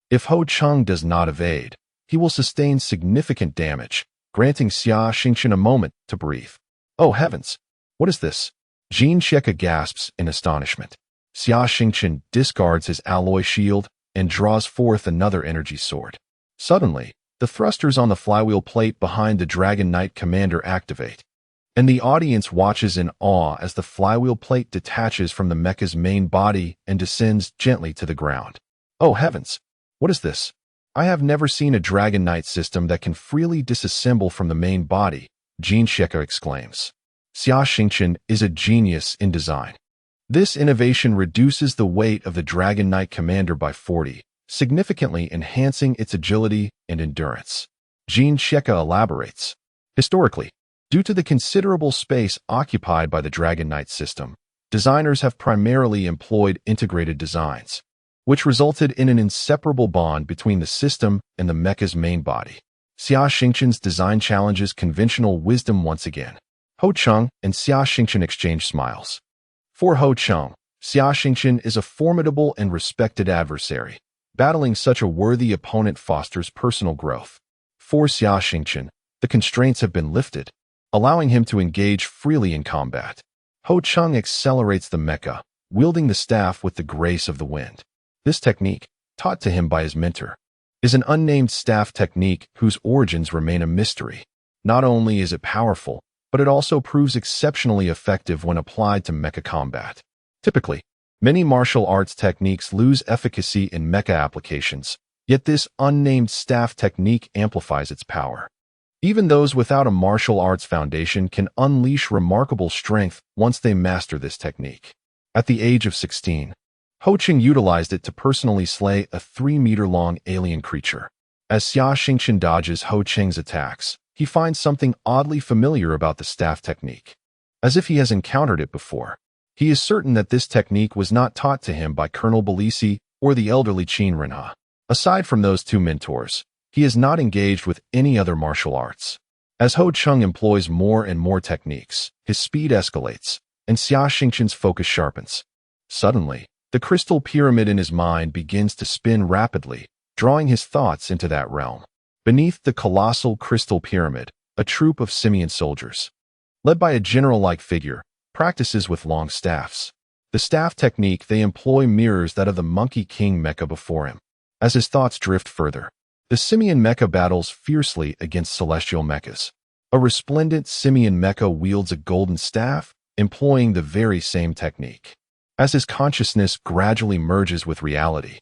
If Ho Cheng does not evade, he will sustain significant damage, granting Xia Xingchen a moment to breathe. Oh heavens! What is this? Jin Sheka gasps in astonishment. Xia Xingchen discards his alloy shield and draws forth another energy sword. Suddenly, the thrusters on the flywheel plate behind the Dragon Knight commander activate, and the audience watches in awe as the flywheel plate detaches from the mecha's main body and descends gently to the ground. Oh heavens! What is this? I have never seen a Dragon Knight system that can freely disassemble from the main body, Jin Sheka exclaims. Xia Xingchen is a genius in design. This innovation reduces the weight of the Dragon Knight commander by 40, significantly enhancing its agility and endurance. Jin Sheka elaborates. Historically, due to the considerable space occupied by the Dragon Knight system, designers have primarily employed integrated designs, which resulted in an inseparable bond between the system and the mecha's main body. Xia Xingchen's design challenges conventional wisdom once again. Ho Cheng and Xia Xingchen exchange smiles. For Ho Cheng, Xia Xingchen is a formidable and respected adversary. Battling such a worthy opponent fosters personal growth. For Xia Xingchen, the constraints have been lifted, allowing him to engage freely in combat. Ho Cheng accelerates the mecha, wielding the staff with the grace of the wind. This technique, taught to him by his mentor, is an unnamed staff technique whose origins remain a mystery. Not only is it powerful, but it also proves exceptionally effective when applied to mecha combat. Typically, many martial arts techniques lose efficacy in mecha applications, yet this unnamed staff technique amplifies its power. Even those without a martial arts foundation can unleash remarkable strength once they master this technique. At the age of 16, Ho Cheng utilized it to personally slay a 3-meter-long alien creature. As Xia Xingchen dodges Ho Cheng's attacks, he finds something oddly familiar about the staff technique. As if he has encountered it before, he is certain that this technique was not taught to him by Colonel Belisi or the elderly Qin Renha. Aside from those two mentors, he is not engaged with any other martial arts. As Ho Cheng employs more and more techniques, his speed escalates, and Xia Xingchen's focus sharpens. Suddenly, the crystal pyramid in his mind begins to spin rapidly, drawing his thoughts into that realm. Beneath the colossal crystal pyramid, a troop of simian soldiers, led by a general-like figure, practices with long staffs. The staff technique they employ mirrors that of the Monkey King mecha before him. As his thoughts drift further, the simian mecha battles fiercely against celestial mechas. A resplendent simian mecha wields a golden staff, employing the very same technique. As his consciousness gradually merges with reality,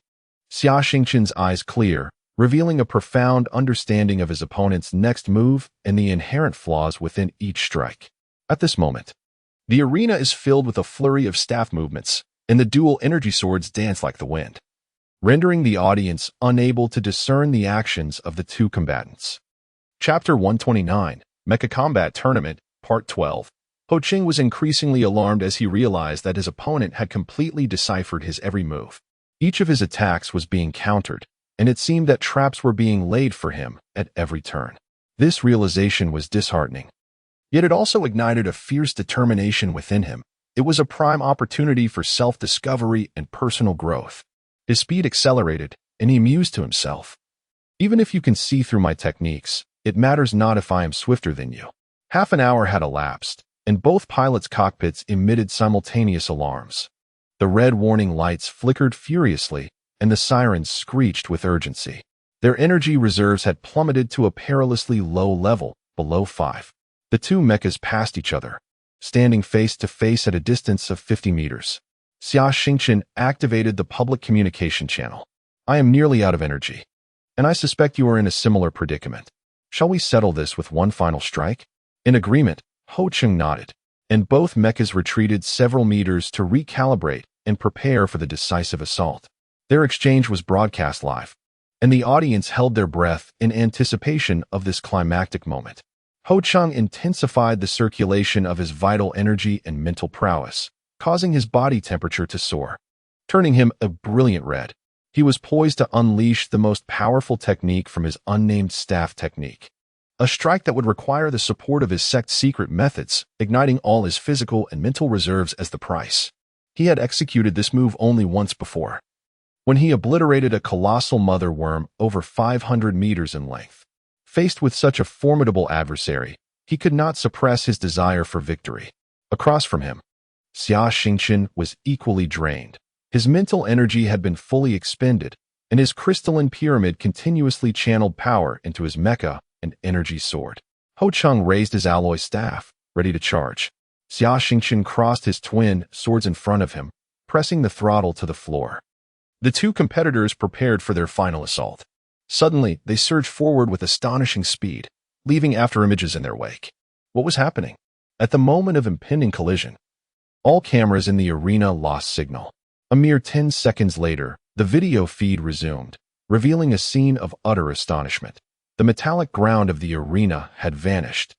Xia Xingchen's eyes clear, revealing a profound understanding of his opponent's next move and the inherent flaws within each strike. At this moment, the arena is filled with a flurry of staff movements, and the dual energy swords dance like the wind, rendering the audience unable to discern the actions of the two combatants. Chapter 129, Mecha Combat Tournament, Part 12. Ho Cheng was increasingly alarmed as he realized that his opponent had completely deciphered his every move. Each of his attacks was being countered, and it seemed that traps were being laid for him at every turn. This realization was disheartening. Yet it also ignited a fierce determination within him. It was a prime opportunity for self-discovery and personal growth. His speed accelerated, and he mused to himself. Even if you can see through my techniques, it matters not if I am swifter than you. Half an hour had elapsed, and both pilots' cockpits emitted simultaneous alarms. The red warning lights flickered furiously, and the sirens screeched with urgency. Their energy reserves had plummeted to a perilously low level, below 5. The two mechas passed each other, standing face to face at a distance of 50 meters. Xia Xingchen activated the public communication channel. I am nearly out of energy, and I suspect you are in a similar predicament. Shall we settle this with one final strike? In agreement, Ho Cheng nodded, and both mechas retreated several meters to recalibrate and prepare for the decisive assault. Their exchange was broadcast live, and the audience held their breath in anticipation of this climactic moment. Ho Cheng intensified the circulation of his vital energy and mental prowess, causing his body temperature to soar, turning him a brilliant red. He was poised to unleash the most powerful technique from his unnamed staff technique. a strike that would require the support of his sect's secret methods, igniting all his physical and mental reserves as the price. He had executed this move only once before, when he obliterated a colossal mother worm over 500 meters in length. Faced with such a formidable adversary, he could not suppress his desire for victory. Across from him, Xia Xingchen was equally drained. His mental energy had been fully expended, and his crystalline pyramid continuously channeled power into his mecha and energy sword. Ho Cheng raised his alloy staff, ready to charge. Xia Xingchen crossed his twin swords in front of him, pressing the throttle to the floor. The two competitors prepared for their final assault. Suddenly, they surged forward with astonishing speed, leaving afterimages in their wake. What was happening? At the moment of impending collision, all cameras in the arena lost signal. A mere 10 seconds later, the video feed resumed, revealing a scene of utter astonishment. The metallic ground of the arena had vanished,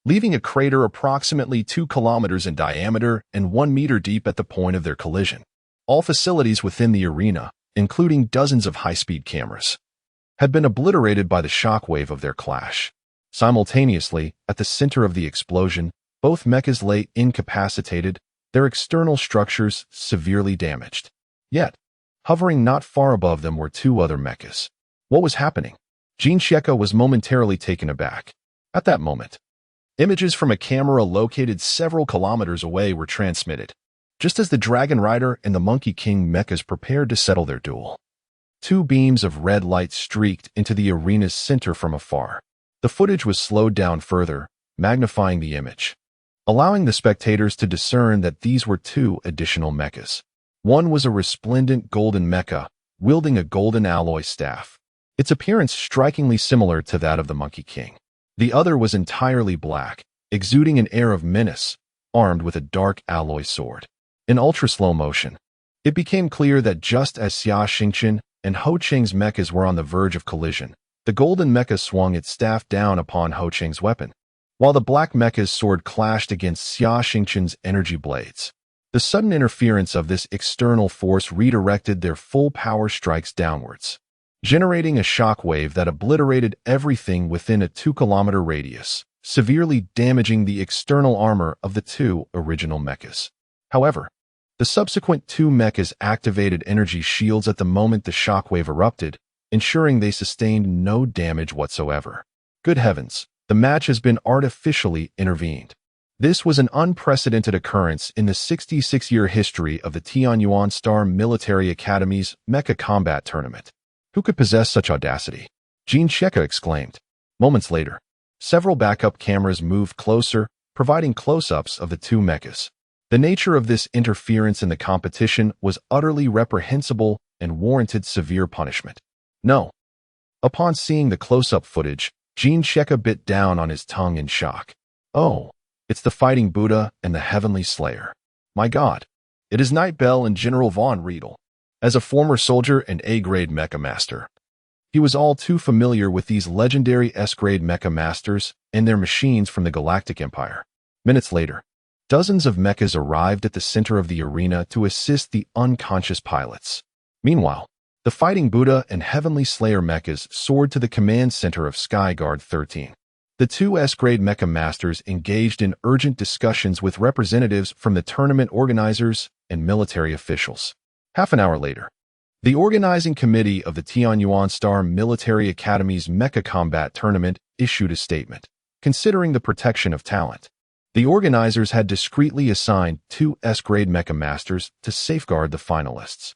leaving a crater approximately 2 kilometers in diameter and 1 meter deep at the point of their collision. All facilities within the arena, including dozens of high-speed cameras, had been obliterated by the shockwave of their clash. Simultaneously, at the center of the explosion, both mechas lay incapacitated, their external structures severely damaged. Yet, hovering not far above them were 2 other mechas. What was happening? Xia Xingchen was momentarily taken aback. At that moment, images from a camera located several kilometers away were transmitted, just as the Dragon Rider and the Monkey King mechas prepared to settle their duel. 2 beams of red light streaked into the arena's center from afar. The footage was slowed down further, magnifying the image, allowing the spectators to discern that these were 2 additional mechas. One was a resplendent golden mecha, wielding a golden alloy staff, its appearance strikingly similar to that of the Monkey King. The other was entirely black, exuding an air of menace, armed with a dark alloy sword. In ultra-slow motion, it became clear that just as Xia Xingchen and Ho Cheng's mechas were on the verge of collision, the golden mecha swung its staff down upon Ho Cheng's weapon, while the black mecha's sword clashed against Xia Xingchen's energy blades. The sudden interference of this external force redirected their full power strikes downwards, generating a shockwave that obliterated everything within a 2-kilometer radius, severely damaging the external armor of the 2 original mechas. However, the subsequent 2 mechas activated energy shields at the moment the shockwave erupted, ensuring they sustained no damage whatsoever. Good heavens, the match has been artificially intervened. This was an unprecedented occurrence in the 66-year history of the Tianyuan Star Military Academy's Mecha Combat Tournament. Who could possess such audacity? Xia Xingchen exclaimed. Moments later, several backup cameras moved closer, providing close-ups of the 2 mechas. The nature of this interference in the competition was utterly reprehensible and warranted severe punishment. No. Upon seeing the close-up footage, Xia Xingchen bit down on his tongue in shock. Oh, it's the Fighting Buddha and the Heavenly Slayer. My God, it is Nightbell and General Von Riedel. As a former soldier and A-grade mecha master, he was all too familiar with these legendary S-grade mecha masters and their machines from the Galactic Empire. Minutes later, dozens of mechas arrived at the center of the arena to assist the unconscious pilots. Meanwhile, the Fighting Buddha and Heavenly Slayer mechas soared to the command center of Skyguard 13. The 2 S-grade mecha masters engaged in urgent discussions with representatives from the tournament organizers and military officials. Half an hour later, the organizing committee of the Tianyuan Star Military Academy's Mecha Combat Tournament issued a statement. Considering the protection of talent, the organizers had discreetly assigned 2 S-grade mecha masters to safeguard the finalists.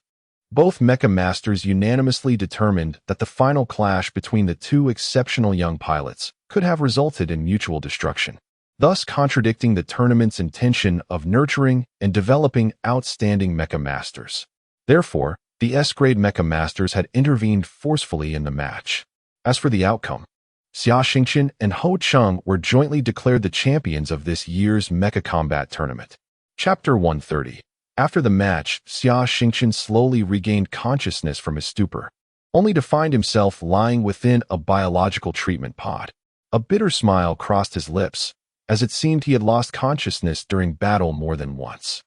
Both mecha masters unanimously determined that the final clash between the 2 exceptional young pilots could have resulted in mutual destruction, thus contradicting the tournament's intention of nurturing and developing outstanding mecha masters. Therefore, the S-grade mecha masters had intervened forcefully in the match. As for the outcome, Xia Xingchen and Ho Cheng were jointly declared the champions of this year's Mecha Combat Tournament. Chapter 130. After the match, Xia Xingchen slowly regained consciousness from his stupor, only to find himself lying within a biological treatment pod. A bitter smile crossed his lips, as it seemed he had lost consciousness during battle more than once.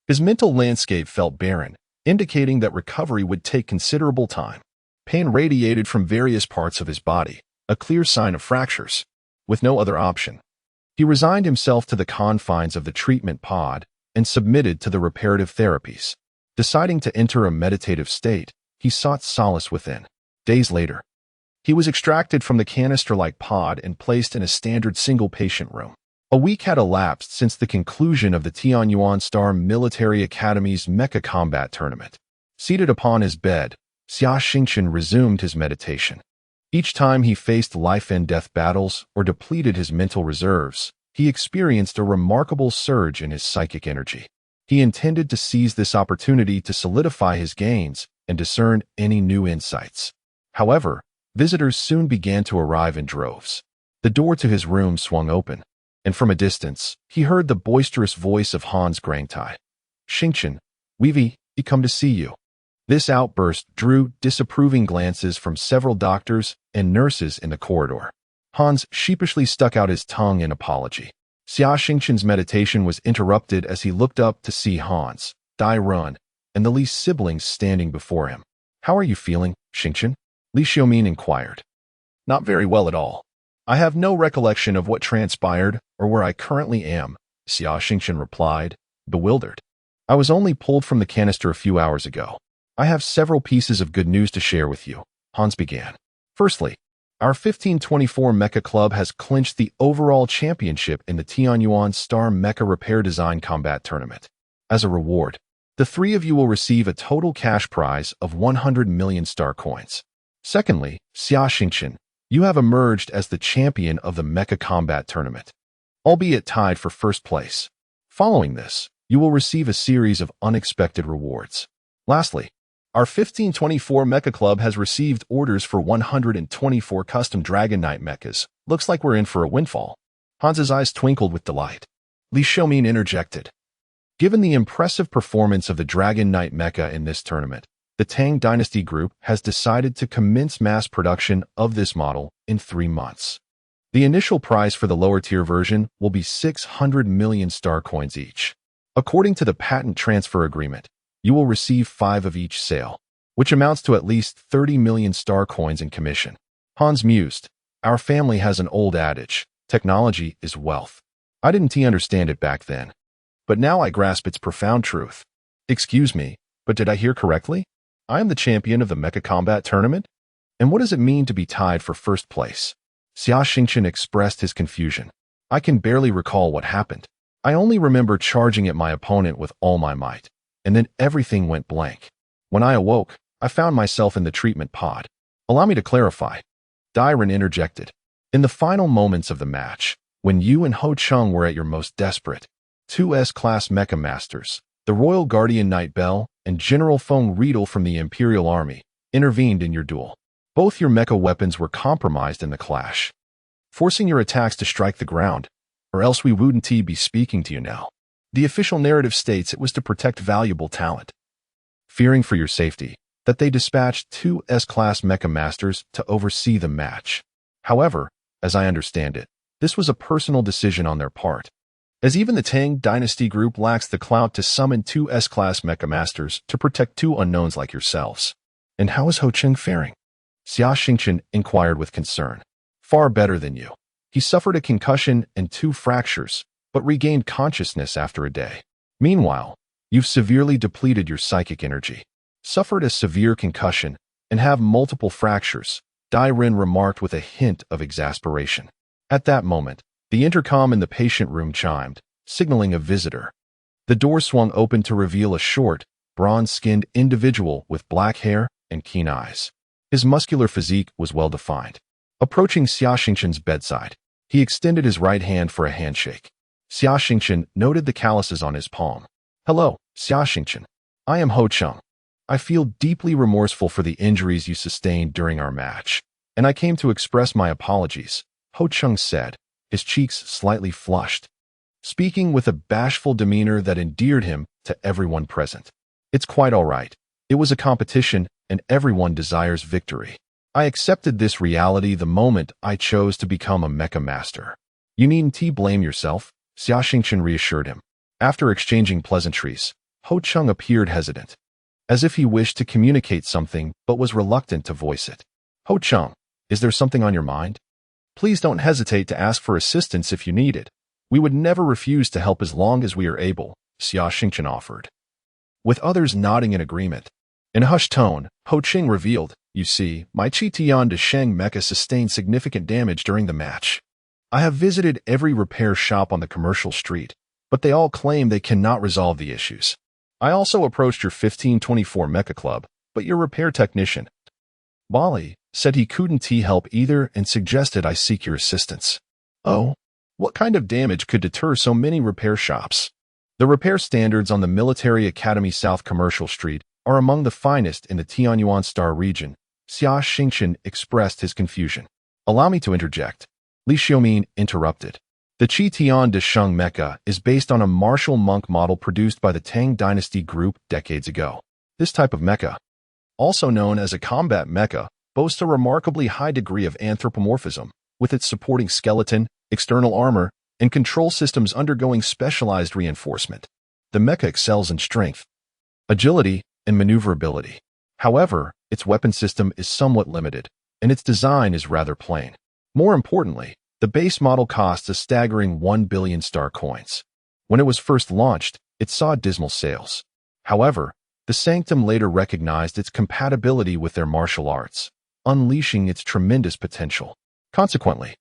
His mental landscape felt barren, indicating that recovery would take considerable time. Pain radiated from various parts of his body, a clear sign of fractures. with no other option. He resigned himself to the confines of the treatment pod and submitted to the reparative therapies. Deciding to enter a meditative state, he sought solace within. Days later, he was extracted from the canister-like pod and placed in a standard single-patient room. A week had elapsed since the conclusion of the Tianyuan Star Military Academy's Mecha combat tournament. Seated upon his bed, Xia Xingchen resumed his meditation. Each time he faced life-and-death battles or depleted his mental reserves, he experienced a remarkable surge in his psychic energy. He intended to seize this opportunity to solidify his gains and discern any new insights. However, visitors soon began to arrive in droves. The door to his room swung open, and from a distance, he heard the boisterous voice of Hans Grangtai. "Xingchen, we've come to see you." This outburst drew disapproving glances from several doctors and nurses in the corridor. Hans sheepishly stuck out his tongue in apology. Xia Xingchen's meditation was interrupted as he looked up to see Hans, Dai Run, and the Li siblings standing before him. "How are you feeling, Xingchen?" Li Xiaoming inquired. "Not very well at all. I have no recollection of what transpired or where I currently am," Xia Xingchen replied, bewildered. "I was only pulled from the canister a few hours ago. I have several pieces of good news to share with you," Hans began. "Firstly, our 1524 Mecha Club has clinched the overall championship in the Tianyuan Star Mecha Repair Design Combat Tournament. As a reward, the three of you will receive a total cash prize of 100 million star coins. Secondly, Xia Xingchen, you have emerged as the champion of the Mecha Combat Tournament, albeit tied for first place. Following this, you will receive a series of unexpected rewards. Lastly, our 1524 Mecha Club has received orders for 124 custom Dragon Knight mechas. Looks like we're in for a windfall." Hans's eyes twinkled with delight. Li Xiaoming interjected. Given the impressive performance of the Dragon Knight mecha in this tournament, the Tang Dynasty Group has decided to commence mass production of this model in 3 months. The initial price for the lower-tier version will be 600 million star coins each. According to the patent transfer agreement, you will receive 5 of each sale, which amounts to at least 30 million star coins in commission. Hans mused. Our family has an old adage, technology is wealth. I didn't understand it back then, but now I grasp its profound truth. Excuse me, but did I hear correctly? I am the champion of the Mecha Combat Tournament? And what does it mean to be tied for first place? Xia Xingchen expressed his confusion. I can barely recall what happened. I only remember charging at my opponent with all my might, and then everything went blank. When I awoke, I found myself in the treatment pod. Allow me to clarify. Dairen interjected. In the final moments of the match, when you and Ho Chung were at your most desperate, 2 S-class Mecha Masters, the Royal Guardian Knight Bell and General Feng Riedel from the Imperial Army, intervened in your duel. Both your mecha weapons were compromised in the clash, forcing your attacks to strike the ground, or else we wouldn't be speaking to you now. The official narrative states it was to protect valuable talent. Fearing for your safety, that they dispatched 2 S-class Mecha Masters to oversee the match. However, as I understand it, this was a personal decision on their part, as even the Tang Dynasty Group lacks the clout to summon 2 S-class Mecha Masters to protect 2 unknowns like yourselves. And how is Ho Chung faring? Xia Xingchen inquired with concern. Far better than you. He suffered a concussion and 2 fractures, but regained consciousness after a day. Meanwhile, you've severely depleted your psychic energy, suffered a severe concussion, and have multiple fractures, Dai Ren remarked with a hint of exasperation. At that moment, the intercom in the patient room chimed, signaling a visitor. The door swung open to reveal a short, bronze-skinned individual with black hair and keen eyes. His muscular physique was well-defined. Approaching Xia Xingchen's bedside, he extended his right hand for a handshake. Xia Xingchen noted the calluses on his palm. Hello, Xia Xingchen. I am Ho Chung. I feel deeply remorseful for the injuries you sustained during our match, and I came to express my apologies, Ho Chung said, his cheeks slightly flushed, speaking with a bashful demeanor that endeared him to everyone present. It's quite all right. It was a competition, and everyone desires victory. I accepted this reality the moment I chose to become a Mecha Master. You needn't blame yourself, Xia Xingchen reassured him. After exchanging pleasantries, Ho Chung appeared hesitant, as if he wished to communicate something but was reluctant to voice it. Ho Chung, is there something on your mind? Please don't hesitate to ask for assistance if you need it. We would never refuse to help as long as we are able, Xia Xingchen offered. With others nodding in agreement. In a hushed tone, Ho Qing revealed, "You see, my Qitian de Sheng Mecha sustained significant damage during the match. I have visited every repair shop on the commercial street, but they all claim they cannot resolve the issues. I also approached your 1524 Mecha Club, but your repair technician, Bali, said he couldn't help either and suggested I seek your assistance." Oh, what kind of damage could deter so many repair shops? The repair standards on the Military Academy South Commercial Street are among the finest in the Tianyuan Star region. Xia Xingchen expressed his confusion. Allow me to interject. Li Xiaomin interrupted. The Qitian de Sheng Mecha is based on a martial monk model produced by the Tang Dynasty group decades ago. This type of mecha, also known as a combat mecha, boasts a remarkably high degree of anthropomorphism, with its supporting skeleton, external armor, and control systems undergoing specialized reinforcement. The mecha excels in strength, agility, and maneuverability. However, its weapon system is somewhat limited, and its design is rather plain. More importantly, the base model costs a staggering 1 billion star coins. When it was first launched, it saw dismal sales. However, the Sanctum later recognized its compatibility with their martial arts, unleashing its tremendous potential. Consequently,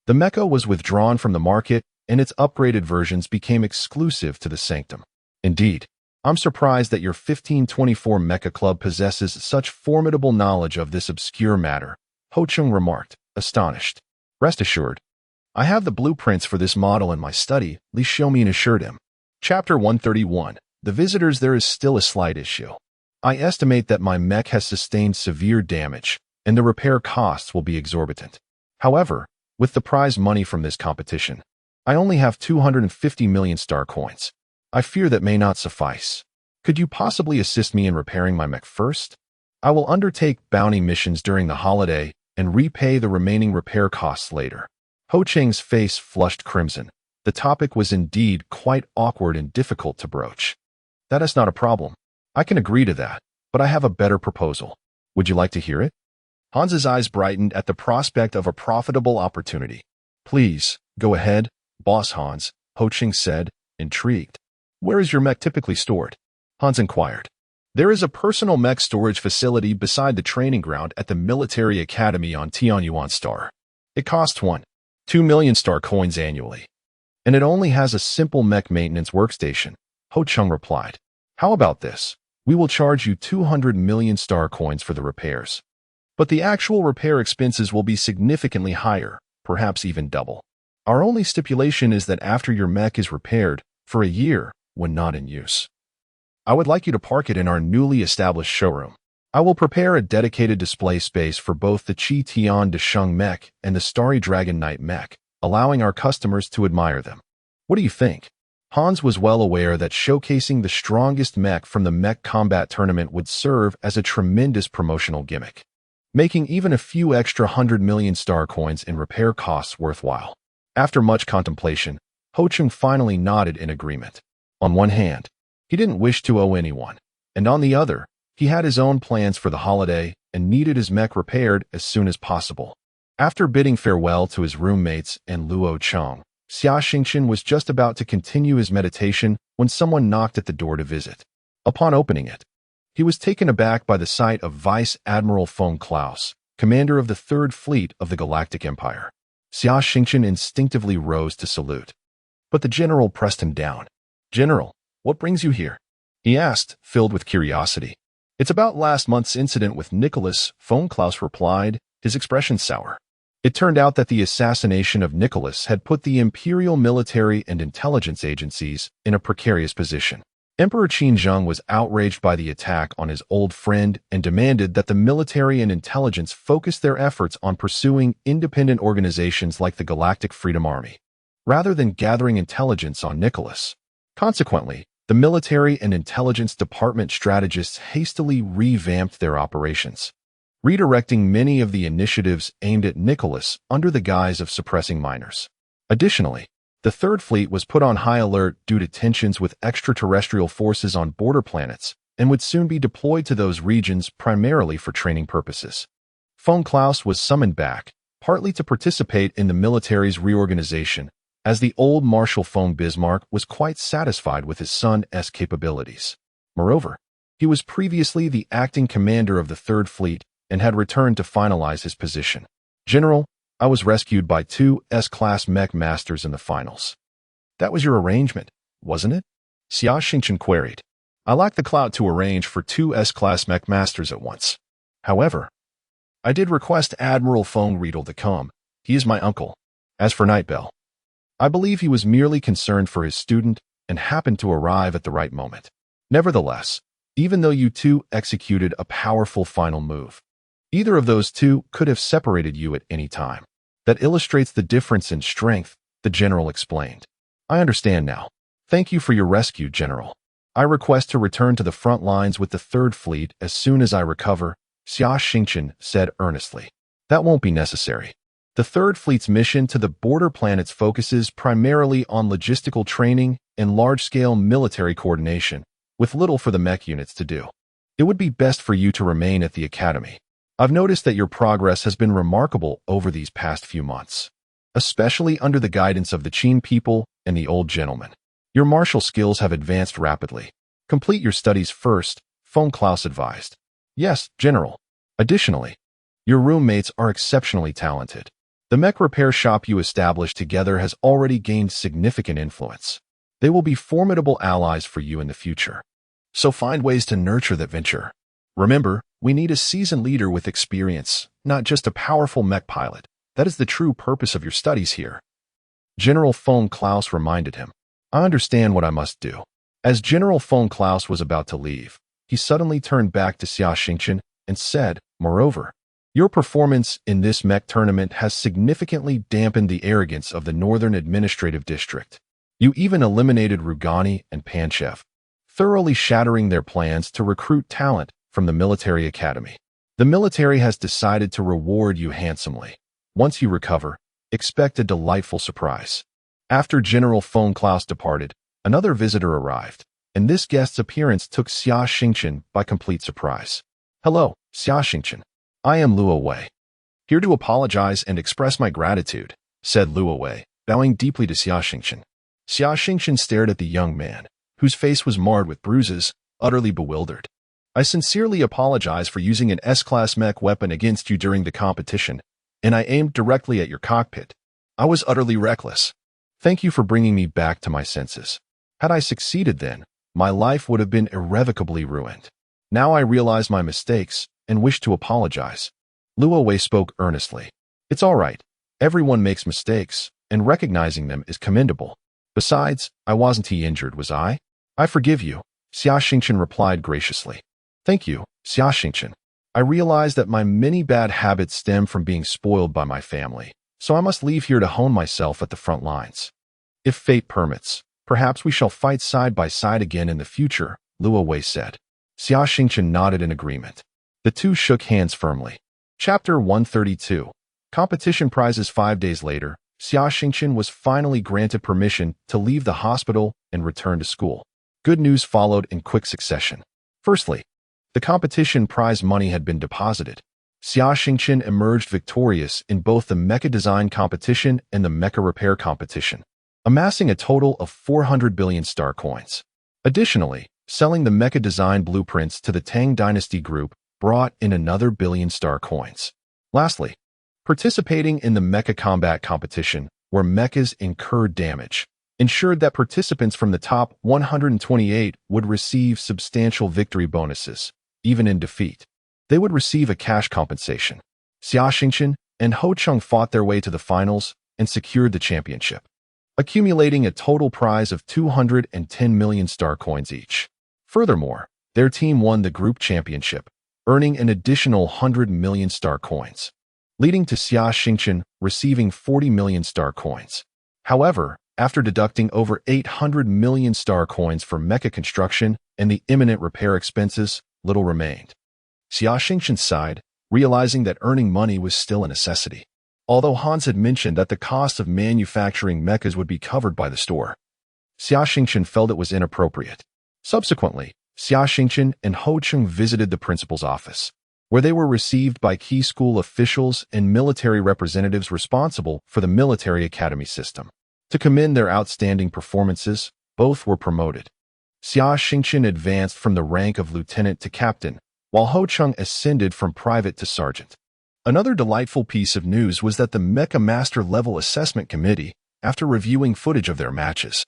the mecha was withdrawn from the market and its upgraded versions became exclusive to the Sanctum. Indeed, I'm surprised that your 1524 Mecha Club possesses such formidable knowledge of this obscure matter, Ho Chung remarked, astonished. Rest assured, I have the blueprints for this model in my study, Li Xiaomin assured him. Chapter 131. The visitors. There is still a slight issue. I estimate that my mech has sustained severe damage, and the repair costs will be exorbitant. However, with the prize money from this competition, I only have 250 million star coins. I fear that may not suffice. Could you possibly assist me in repairing my mech first? I will undertake bounty missions during the holiday and repay the remaining repair costs later. Ho Cheng's face flushed crimson. The topic was indeed quite awkward and difficult to broach. That is not a problem. I can agree to that, but I have a better proposal. Would you like to hear it? Hans's eyes brightened at the prospect of a profitable opportunity. Please, go ahead, Boss Hans, Ho Cheng said, intrigued. Where is your mech typically stored? Hans inquired. There is a personal mech storage facility beside the training ground at the Military Academy on Tianyuan Star. It costs 2 million star coins annually. And it only has a simple mech maintenance workstation, Ho Chung replied. How about this? We will charge you 200 million star coins for the repairs. But the actual repair expenses will be significantly higher, perhaps even double. Our only stipulation is that after your mech is repaired, for a year, when not in use, I would like you to park it in our newly established showroom. I will prepare a dedicated display space for both the Qitian de Sheng Mech and the Starry Dragon Knight Mech, allowing our customers to admire them. What do you think? Hans was well aware that showcasing the strongest mech from the mech combat tournament would serve as a tremendous promotional gimmick, making even a few extra 100 million star coins in repair costs worthwhile. After much contemplation, Ho Chung finally nodded in agreement. On one hand, he didn't wish to owe anyone, and on the other, he had his own plans for the holiday and needed his mech repaired as soon as possible. After bidding farewell to his roommates and Luo Chong, Xia Xingchen was just about to continue his meditation when someone knocked at the door to visit. Upon opening it, he was taken aback by the sight of Vice Admiral Feng Klaus, commander of the Third Fleet of the Galactic Empire. Xia Xingchen instinctively rose to salute, but the general pressed him down. General, what brings you here? He asked, filled with curiosity. It's about last month's incident with Nicholas, Feng Klaus replied, his expression sour. It turned out that the assassination of Nicholas had put the Imperial military and intelligence agencies in a precarious position. Emperor Qinzheng was outraged by the attack on his old friend and demanded that the military and intelligence focus their efforts on pursuing independent organizations like the Galactic Freedom Army, rather than gathering intelligence on Nicholas. Consequently, the military and intelligence department strategists hastily revamped their operations, redirecting many of the initiatives aimed at Nicholas under the guise of suppressing minors. Additionally, the Third Fleet was put on high alert due to tensions with extraterrestrial forces on border planets and would soon be deployed to those regions primarily for training purposes. Feng Klaus was summoned back, partly to participate in the military's reorganization, as the old Marshal von Bismarck was quite satisfied with his son's capabilities. Moreover, he was previously the acting commander of the Third Fleet and had returned to finalize his position. General, I was rescued by two S-class mech masters in the finals. That was your arrangement, wasn't it? Xia Xingchen queried. I lack the clout to arrange for two S-class mech masters at once. However, I did request Admiral Feng Riedel to come. He is my uncle. As for Nightbell, I believe he was merely concerned for his student and happened to arrive at the right moment. Nevertheless, even though you two executed a powerful final move, either of those two could have separated you at any time. That illustrates the difference in strength, the general explained. I understand now. Thank you for your rescue, General. I request to return to the front lines with the Third Fleet as soon as I recover, Xia Xingchen said earnestly. That won't be necessary. The Third Fleet's mission to the border planets focuses primarily on logistical training and large-scale military coordination, with little for the mech units to do. It would be best for you to remain at the Academy. I've noticed that your progress has been remarkable over these past few months, especially under the guidance of the Qin people and the old gentleman. Your martial skills have advanced rapidly. Complete your studies first, von Klaus advised. Yes, General. Additionally, your roommates are exceptionally talented. The mech repair shop you established together has already gained significant influence. They will be formidable allies for you in the future. So find ways to nurture that venture. Remember, we need a seasoned leader with experience, not just a powerful mech pilot. That is the true purpose of your studies here. General von Klaus reminded him. I understand what I must do. As General von Klaus was about to leave, he suddenly turned back to Xia Xingchen and said, moreover, your performance in this mech tournament has significantly dampened the arrogance of the Northern Administrative District. You even eliminated Rugani and Panchev, thoroughly shattering their plans to recruit talent from the military academy. The military has decided to reward you handsomely. Once you recover, expect a delightful surprise. After General von Klaus departed, another visitor arrived, and this guest's appearance took Xia Xingchen by complete surprise. Hello, Xia Xingchen. I am Luo Wei. Here to apologize and express my gratitude, said Luo Wei, bowing deeply to Xia Xingchen. Xia Xingchen stared at the young man, whose face was marred with bruises, utterly bewildered. I sincerely apologize for using an S-class mech weapon against you during the competition, and I aimed directly at your cockpit. I was utterly reckless. Thank you for bringing me back to my senses. Had I succeeded then, my life would have been irrevocably ruined. Now I realize my mistakes and wish to apologize. Luo Wei spoke earnestly. It's all right. Everyone makes mistakes, and recognizing them is commendable. Besides, I wasn't injured, was I? I forgive you, Xia Xingchen replied graciously. Thank you, Xia Xingchen. I realize that my many bad habits stem from being spoiled by my family, so I must leave here to hone myself at the front lines. If fate permits, perhaps we shall fight side by side again in the future, Luo Wei said. Xia Xingchen nodded in agreement. The two shook hands firmly. Chapter 132. Competition prizes 5 days later, Xia Xingchen was finally granted permission to leave the hospital and return to school. Good news followed in quick succession. Firstly, the competition prize money had been deposited. Xia Xingchen emerged victorious in both the Mecha design competition and the Mecha repair competition, amassing a total of 400 billion star coins. Additionally, selling the Mecha design blueprints to the Tang Dynasty Group brought in another billion star coins. Lastly, participating in the Mecha combat competition, where mechas incurred damage, ensured that participants from the top 128 would receive substantial victory bonuses, even in defeat. They would receive a cash compensation. Xia Xingchen and Ho Chung fought their way to the finals and secured the championship, accumulating a total prize of 210 million star coins each. Furthermore, their team won the group championship, earning an additional 100 million star coins, leading to Xia Xingchen receiving 40 million star coins. However, after deducting over 800 million star coins for mecha construction and the imminent repair expenses, little remained. Xia Xingchen sighed, realizing that earning money was still a necessity. Although Hans had mentioned that the cost of manufacturing mechas would be covered by the store, Xia Xingchen felt it was inappropriate. Subsequently, Xia Xingchen and Ho Chung visited the principal's office. where they were received by key school officials and military representatives responsible for the military academy system. To commend their outstanding performances, both were promoted. Xia Xingchen advanced from the rank of lieutenant to captain, while Ho Chung ascended from private to sergeant. Another delightful piece of news was that the Mecha Master Level Assessment Committee, after reviewing footage of their matches,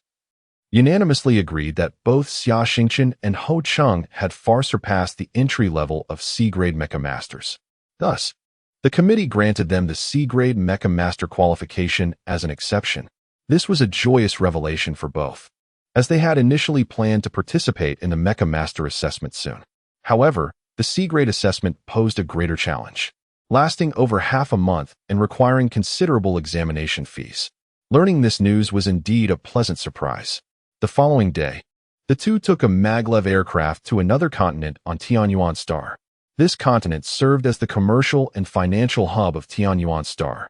unanimously agreed that both Xia Xingchen and Ho Chung had far surpassed the entry level of C-grade Mecha Masters. Thus, the committee granted them the C-grade Mecha Master qualification as an exception. This was a joyous revelation for both, as they had initially planned to participate in the Mecha Master assessment soon. However, the C-grade assessment posed a greater challenge, lasting over half a month and requiring considerable examination fees. Learning this news was indeed a pleasant surprise. The following day, the two took a maglev aircraft to another continent on Tianyuan Star. This continent served as the commercial and financial hub of Tianyuan Star,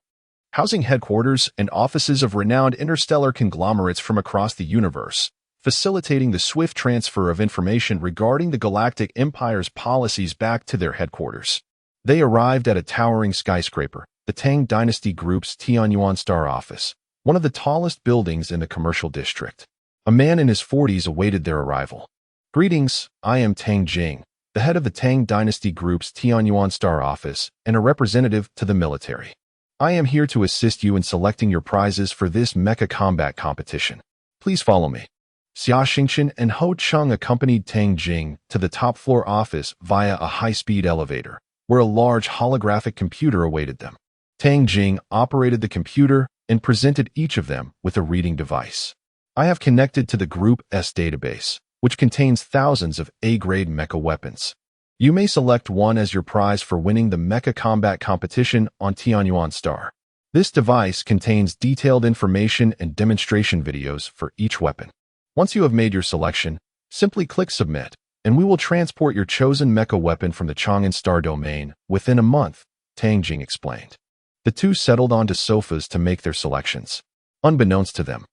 housing headquarters and offices of renowned interstellar conglomerates from across the universe, facilitating the swift transfer of information regarding the Galactic Empire's policies back to their headquarters. They arrived at a towering skyscraper, the Tang Dynasty Group's Tianyuan Star office, one of the tallest buildings in the commercial district. A man in his 40s awaited their arrival. "Greetings, I am Tang Jing, the head of the Tang Dynasty Group's Tianyuan Star office and a representative to the military. I am here to assist you in selecting your prizes for this mecha combat competition. Please follow me." Xia Xingchen and Ho Chung accompanied Tang Jing to the top-floor office via a high-speed elevator, where a large holographic computer awaited them. Tang Jing operated the computer and presented each of them with a reading device. "I have connected to the Group S database, which contains thousands of A-grade mecha weapons. You may select one as your prize for winning the mecha combat competition on Tianyuan Star. This device contains detailed information and demonstration videos for each weapon. Once you have made your selection, simply click Submit, and we will transport your chosen mecha weapon from the Chang'an Star domain within a month," Tang Jing explained. The two settled onto sofas to make their selections. Unbeknownst to them,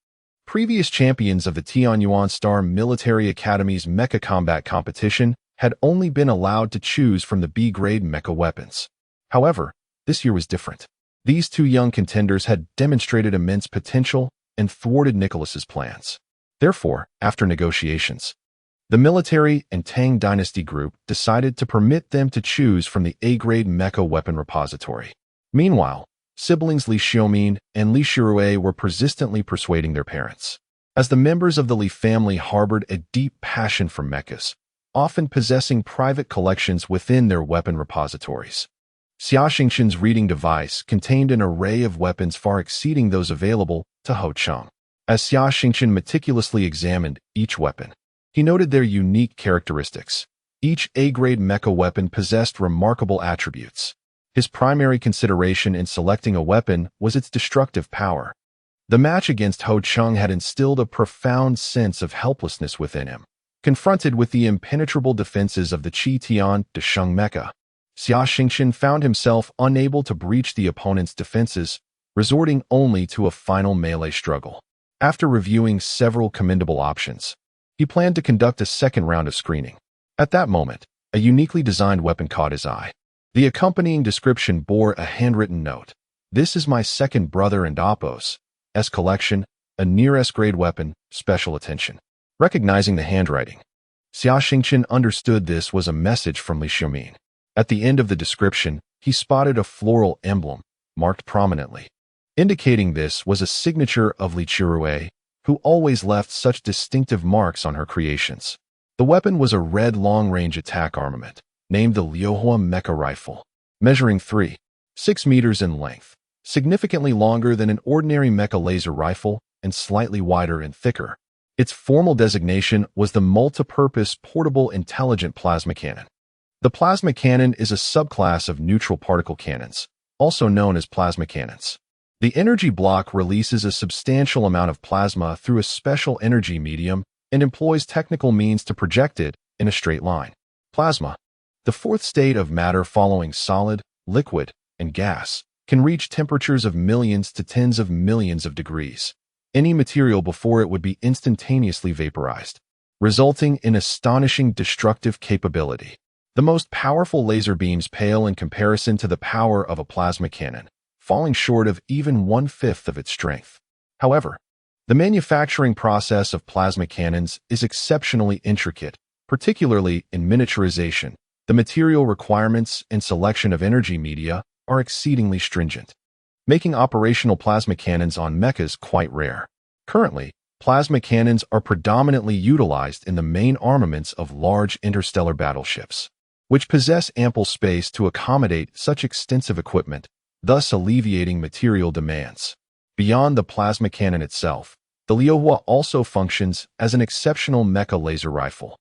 previous champions of the Tianyuan Star Military Academy's mecha combat competition had only been allowed to choose from the B-grade mecha weapons. However, this year was different. These two young contenders had demonstrated immense potential and thwarted Nicholas's plans. Therefore, after negotiations, the military and Tang Dynasty Group decided to permit them to choose from the A-grade mecha weapon repository. Meanwhile, siblings Li Xiaomin and Li Shirue were persistently persuading their parents. As the members of the Li family harbored a deep passion for mechas, often possessing private collections within their weapon repositories. Xia Xingchen's reading device contained an array of weapons far exceeding those available to Ho Chung. As Xia Xingchen meticulously examined each weapon, he noted their unique characteristics. Each A-grade mecha weapon possessed remarkable attributes. His primary consideration in selecting a weapon was its destructive power. The match against Ho Chung had instilled a profound sense of helplessness within him. Confronted with the impenetrable defenses of the Qi Tian de Sheng Mecha, Xia Xingchen found himself unable to breach the opponent's defenses, resorting only to a final melee struggle. After reviewing several commendable options, he planned to conduct a second round of screening. At that moment, a uniquely designed weapon caught his eye. The accompanying description bore a handwritten note. "This is my second brother and Appo's collection, a near S-grade weapon, special attention." Recognizing the handwriting, Xia Xingchen understood this was a message from Li Xiaomin. At the end of the description, he spotted a floral emblem, marked prominently. Indicating this was a signature of Li Chirue, who always left such distinctive marks on her creations. The weapon was a red long-range attack armament, named the Liuhua Mecha Rifle, measuring 3.6 meters in length, significantly longer than an ordinary mecha laser rifle and slightly wider and thicker. Its formal designation was the Multi-Purpose Portable Intelligent Plasma Cannon. The plasma cannon is a subclass of neutral particle cannons, also known as plasma cannons. The energy block releases a substantial amount of plasma through a special energy medium and employs technical means to project it in a straight line. Plasma, the fourth state of matter following solid, liquid, and gas, can reach temperatures of millions to tens of millions of degrees. Any material before it would be instantaneously vaporized, resulting in astonishing destructive capability. The most powerful laser beams pale in comparison to the power of a plasma cannon, falling short of even 1/5 of its strength. However, the manufacturing process of plasma cannons is exceptionally intricate, particularly in miniaturization. The material requirements and selection of energy media are exceedingly stringent, making operational plasma cannons on mechas quite rare. Currently, plasma cannons are predominantly utilized in the main armaments of large interstellar battleships, which possess ample space to accommodate such extensive equipment, thus alleviating material demands. Beyond the plasma cannon itself, the Liuhua also functions as an exceptional mecha laser rifle.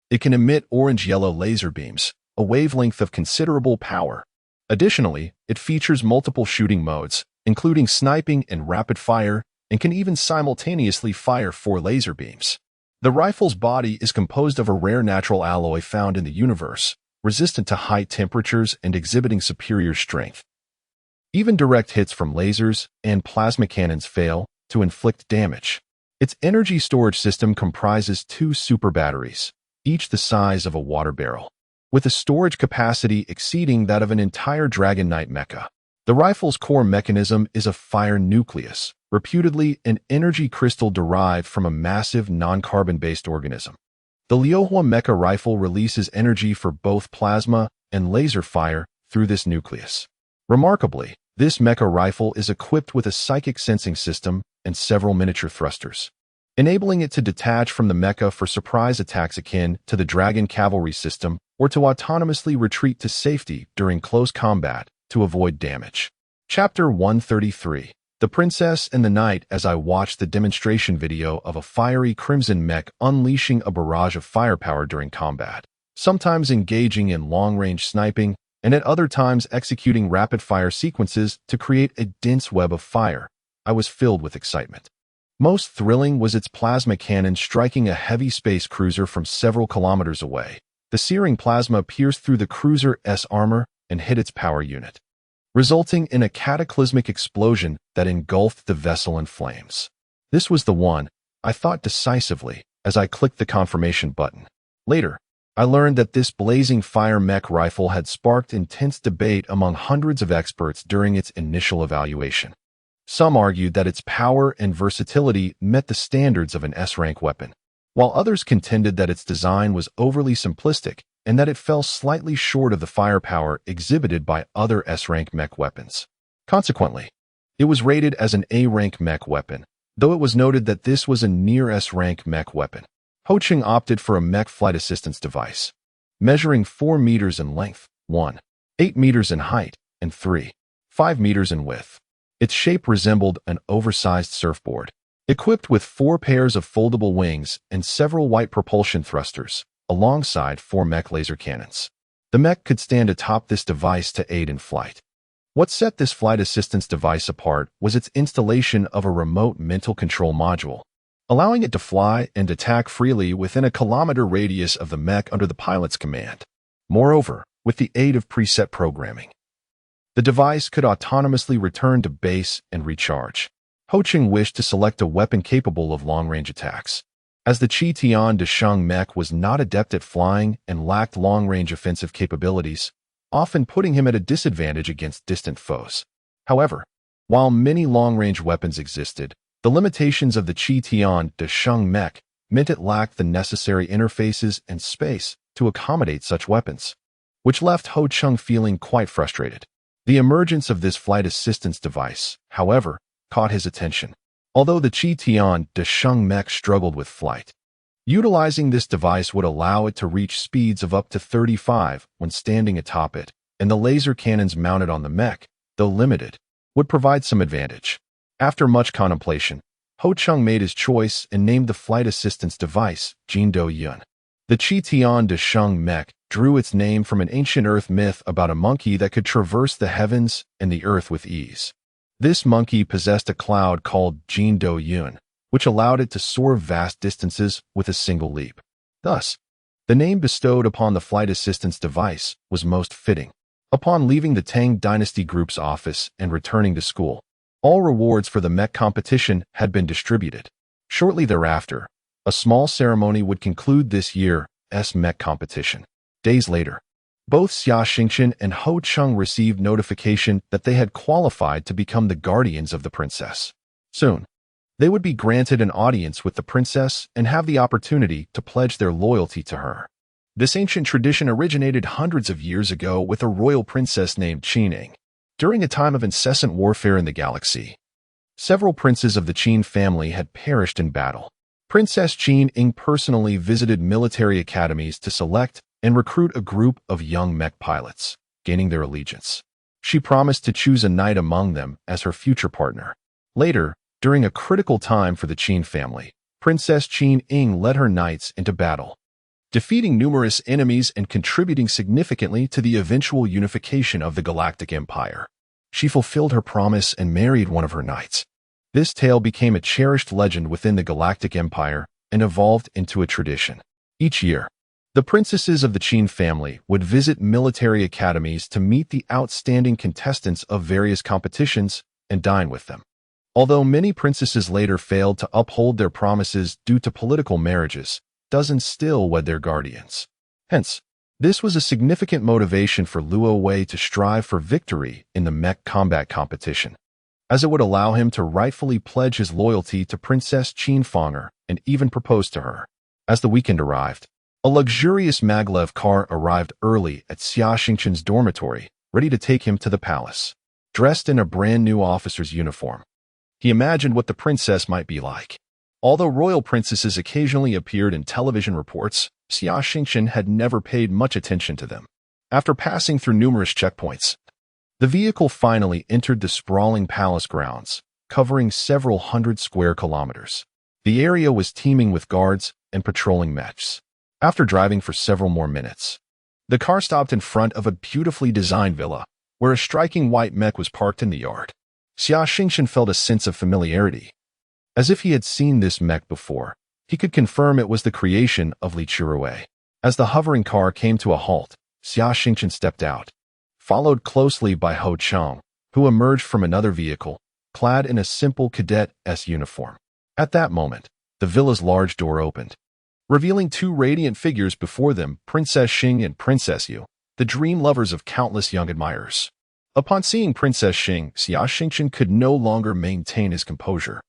It can emit orange-yellow laser beams, a wavelength of considerable power. Additionally, it features multiple shooting modes, including sniping and rapid fire, and can even simultaneously fire 4 laser beams. The rifle's body is composed of a rare natural alloy found in the universe, resistant to high temperatures and exhibiting superior strength. Even direct hits from lasers and plasma cannons fail to inflict damage. Its energy storage system comprises 2 super batteries, each the size of a water barrel, with a storage capacity exceeding that of an entire Dragon Knight mecha. The rifle's core mechanism is a fire nucleus, reputedly an energy crystal derived from a massive non-carbon-based organism. The Liuhua mecha rifle releases energy for both plasma and laser fire through this nucleus. Remarkably, this mecha rifle is equipped with a psychic sensing system and several miniature thrusters, enabling it to detach from the mecha for surprise attacks akin to the Dragon Cavalry system or to autonomously retreat to safety during close combat to avoid damage. Chapter 133. The Princess and the Knight. As I watched the demonstration video of a fiery crimson mech unleashing a barrage of firepower during combat, sometimes engaging in long-range sniping and at other times executing rapid-fire sequences to create a dense web of fire, I was filled with excitement. Most thrilling was its plasma cannon striking a heavy space cruiser from several kilometers away. The searing plasma pierced through the cruiser's armor and hit its power unit, resulting in a cataclysmic explosion that engulfed the vessel in flames. This was the one, I thought decisively as I clicked the confirmation button. Later, I learned that this blazing fire mech rifle had sparked intense debate among hundreds of experts during its initial evaluation. Some argued that its power and versatility met the standards of an S-rank weapon, while others contended that its design was overly simplistic and that it fell slightly short of the firepower exhibited by other S-rank mech weapons. Consequently, it was rated as an A-rank mech weapon, though it was noted that this was a near S-rank mech weapon. Ho-Ching opted for a mech flight assistance device, measuring 4 meters in length, 1, 8 meters in height, and 3, 5 meters in width. Its shape resembled an oversized surfboard, equipped with 4 pairs of foldable wings and several white propulsion thrusters, alongside 4 mech laser cannons. The mech could stand atop this device to aid in flight. What set this flight assistance device apart was its installation of a remote mental control module, allowing it to fly and attack freely within a kilometer radius of the mech under the pilot's command. Moreover, with the aid of preset programming, the device could autonomously return to base and recharge. Ho-Ching wished to select a weapon capable of long-range attacks, as the Chi-Tian de Sheng mech was not adept at flying and lacked long-range offensive capabilities, often putting him at a disadvantage against distant foes. However, while many long-range weapons existed, the limitations of the Chi-Tian de Sheng mech meant it lacked the necessary interfaces and space to accommodate such weapons, which left Ho-Ching feeling quite frustrated. The emergence of this flight assistance device, however, caught his attention. Although the Chi-Tian de Sheng mech struggled with flight, utilizing this device would allow it to reach speeds of up to 35 when standing atop it, and the laser cannons mounted on the mech, though limited, would provide some advantage. After much contemplation, Ho-Ching made his choice and named the flight assistance device Jindo Yun. The Chi-Tian de Sheng mech drew its name from an ancient Earth myth about a monkey that could traverse the heavens and the earth with ease. This monkey possessed a cloud called Jindo Yun, which allowed it to soar vast distances with a single leap. Thus, the name bestowed upon the flight assistance device was most fitting. Upon leaving the Tang Dynasty Group's office and returning to school, all rewards for the mech competition had been distributed. Shortly thereafter, a small ceremony would conclude this year's mech competition. Days later, Both Xia Xingchen and Ho Cheng received notification that they had qualified to become the guardians of the princess. Soon, they would be granted an audience with the princess and have the opportunity to pledge their loyalty to her. This ancient tradition originated hundreds of years ago with a royal princess named Qin. During a time of incessant warfare in the galaxy, several princes of the Qin family had perished in battle. Princess Qin personally visited military academies to select and recruit a group of young Mech pilots, gaining their allegiance. She promised to choose a knight among them as her future partner. Later, during a critical time for the Qin family, Princess Qin led her knights into battle, defeating numerous enemies and contributing significantly to the eventual unification of the Galactic Empire. She fulfilled her promise and married one of her knights. This tale became a cherished legend within the Galactic Empire and evolved into a tradition. Each year, the princesses of the Qin family would visit military academies to meet the outstanding contestants of various competitions and dine with them. Although many princesses later failed to uphold their promises due to political marriages, dozens still wed their guardians. Hence, this was a significant motivation for Luo Wei to strive for victory in the Mech combat competition, as it would allow him to rightfully pledge his loyalty to Princess Qin Fenger and even propose to her. As the weekend arrived, a luxurious maglev car arrived early at Xia Xingchen's dormitory, ready to take him to the palace. Dressed in a brand-new officer's uniform, he imagined what the princess might be like. Although royal princesses occasionally appeared in television reports, Xia Xingchen had never paid much attention to them. After passing through numerous checkpoints, the vehicle finally entered the sprawling palace grounds, covering several hundred square kilometers. The area was teeming with guards and patrolling mechs. After driving for several more minutes, the car stopped in front of a beautifully designed villa, where a striking white mech was parked in the yard. Xia Xingchen felt a sense of familiarity. As if he had seen this mech before, he could confirm it was the creation of Li Chirui. As the hovering car came to a halt, Xia Xingchen stepped out, followed closely by Ho Cheng, who emerged from another vehicle, clad in a simple cadet-esque uniform. At that moment, the villa's large door opened, revealing two radiant figures before them, Princess Xing and Princess Yu, the dream lovers of countless young admirers. Upon seeing Princess Xing, Xia Xingchen could no longer maintain his composure.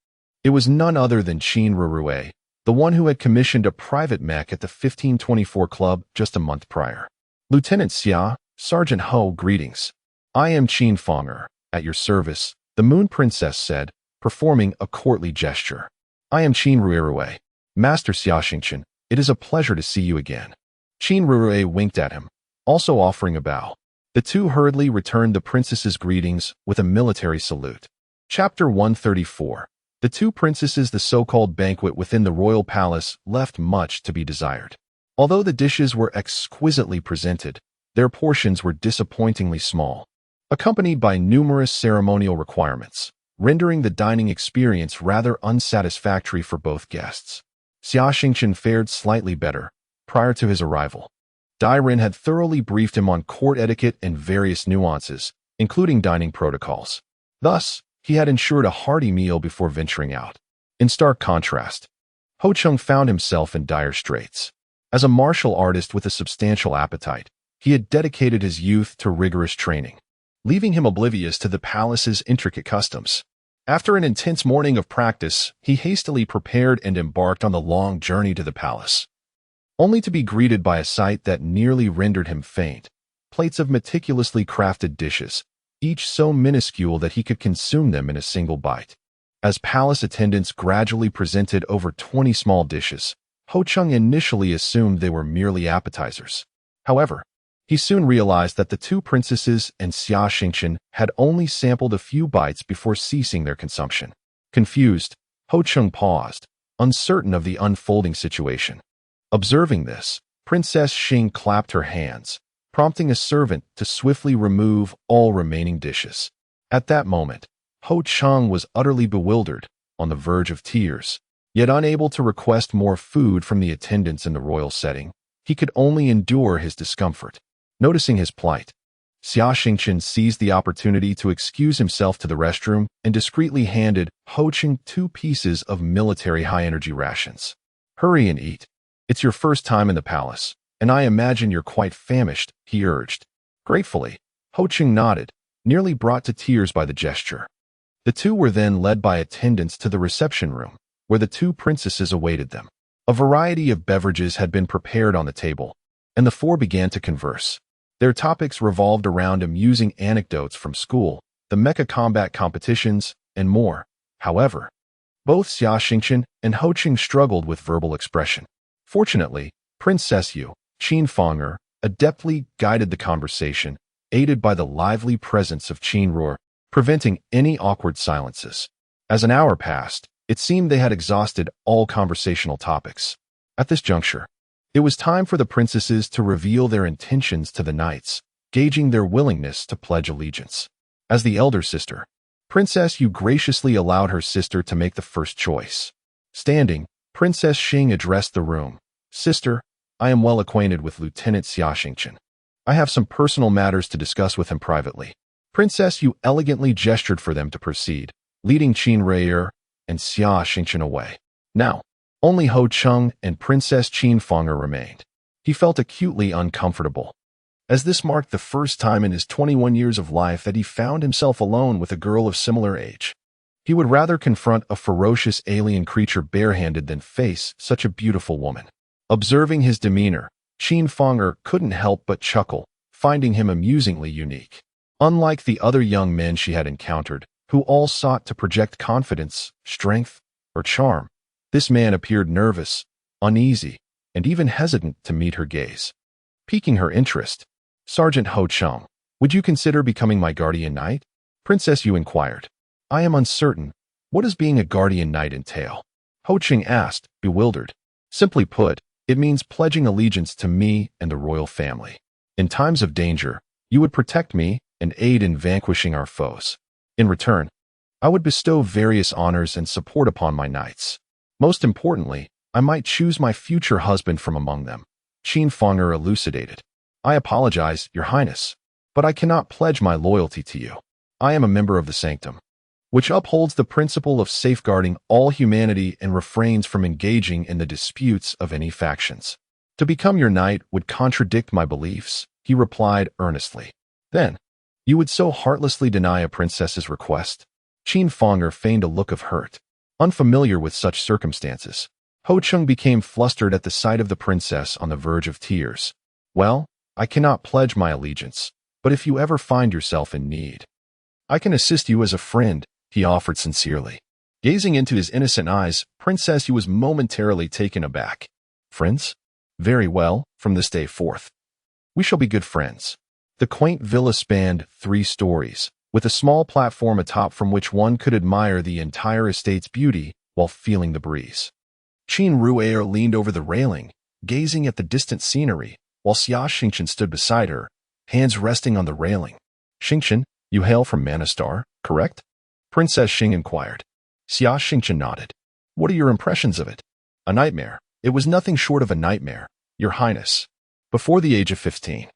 It was none other than Qin Rurue, the one who had commissioned a private mech at the 1524 Club just a month prior. Lieutenant Xia, Sergeant Ho, greetings. I am Qin Fenger, at your service, the Moon Princess said, performing a courtly gesture. I am Qin Rurue. Master Xia Xingchen, it is a pleasure to see you again. Qin Rurue winked at him, also offering a bow. The two hurriedly returned the princess's greetings with a military salute. Chapter 134. The two princesses. The so-called banquet within the royal palace left much to be desired. Although the dishes were exquisitely presented, their portions were disappointingly small, accompanied by numerous ceremonial requirements, rendering the dining experience rather unsatisfactory for both guests. Xia Xingchen fared slightly better. Prior to his arrival, Dai Ren had thoroughly briefed him on court etiquette and various nuances, including dining protocols. Thus, he had ensured a hearty meal before venturing out. In stark contrast, Ho Cheng found himself in dire straits. As a martial artist with a substantial appetite, he had dedicated his youth to rigorous training, leaving him oblivious to the palace's intricate customs. After an intense morning of practice, he hastily prepared and embarked on the long journey to the palace, only to be greeted by a sight that nearly rendered him faint. Plates of meticulously crafted dishes, each so minuscule that he could consume them in a single bite. As palace attendants gradually presented over 20 small dishes, Ho Cheng initially assumed they were merely appetizers. However, he soon realized that the two princesses and Xia Xingchen had only sampled a few bites before ceasing their consumption. Confused, Ho Cheng paused, uncertain of the unfolding situation. Observing this, Princess Xing clapped her hands, prompting a servant to swiftly remove all remaining dishes. At that moment, Ho Cheng was utterly bewildered, on the verge of tears. Yet unable to request more food from the attendants in the royal setting, he could only endure his discomfort. Noticing his plight, Xia Xingchen seized the opportunity to excuse himself to the restroom and discreetly handed Ho Cheng 2 pieces of military high-energy rations. Hurry and eat. It's your first time in the palace. And I imagine you're quite famished, he urged. Gratefully, Ho Ching nodded, nearly brought to tears by the gesture. The two were then led by attendants to the reception room, where the two princesses awaited them. A variety of beverages had been prepared on the table, and the four began to converse. Their topics revolved around amusing anecdotes from school, the mecha combat competitions, and more. However, both Xia Xingchen and Ho Ching struggled with verbal expression. Fortunately, Princess Yu Qinfeng'er adeptly guided the conversation, aided by the lively presence of Qinruo, preventing any awkward silences. As an hour passed, it seemed they had exhausted all conversational topics. At this juncture, it was time for the princesses to reveal their intentions to the knights, gauging their willingness to pledge allegiance. As the elder sister, Princess Yu graciously allowed her sister to make the first choice. Standing, Princess Xing addressed the room. Sister, I am well acquainted with Lieutenant Xia Xingchen. I have some personal matters to discuss with him privately. Princess Yu elegantly gestured for them to proceed, leading Qinruo and Xia Xingchen away. Now, only Ho Cheng and Princess Qinfeng'er remained. He felt acutely uncomfortable, as this marked the first time in his 21 years of life that he found himself alone with a girl of similar age. He would rather confront a ferocious alien creature barehanded than face such a beautiful woman. Observing his demeanor, Qinfeng'er couldn't help but chuckle, finding him amusingly unique. Unlike the other young men she had encountered, who all sought to project confidence, strength, or charm, this man appeared nervous, uneasy, and even hesitant to meet her gaze. Piquing her interest, Sergeant Ho Cheng, would you consider becoming my guardian knight? Princess Yu inquired. I am uncertain. What does being a guardian knight entail? Ho Cheng asked, bewildered. Simply put, it means pledging allegiance to me and the royal family. In times of danger, you would protect me and aid in vanquishing our foes. In return, I would bestow various honors and support upon my knights. Most importantly, I might choose my future husband from among them. Qinfeng'er elucidated. I apologize, Your Highness, but I cannot pledge my loyalty to you. I am a member of the Sanctum, which upholds the principle of safeguarding all humanity and refrains from engaging in the disputes of any factions. To become your knight would contradict my beliefs, he replied earnestly. Then, you would so heartlessly deny a princess's request? Qinfeng'er feigned a look of hurt. Unfamiliar with such circumstances, Ho Cheng became flustered at the sight of the princess on the verge of tears. Well, I cannot pledge my allegiance, but if you ever find yourself in need, I can assist you as a friend, he offered sincerely. Gazing into his innocent eyes, Princess Yu was momentarily taken aback. Friends? Very well, from this day forth, we shall be good friends. The quaint villa spanned 3 stories, with a small platform atop from which one could admire the entire estate's beauty while feeling the breeze. Qinruo leaned over the railing, gazing at the distant scenery, while Xia Xingchen stood beside her, hands resting on the railing. Xingchen, you hail from Manastar, correct? Princess Xing inquired. Xia Xingchen nodded. What are your impressions of it? A nightmare. It was nothing short of a nightmare, Your Highness. Before the age of 15,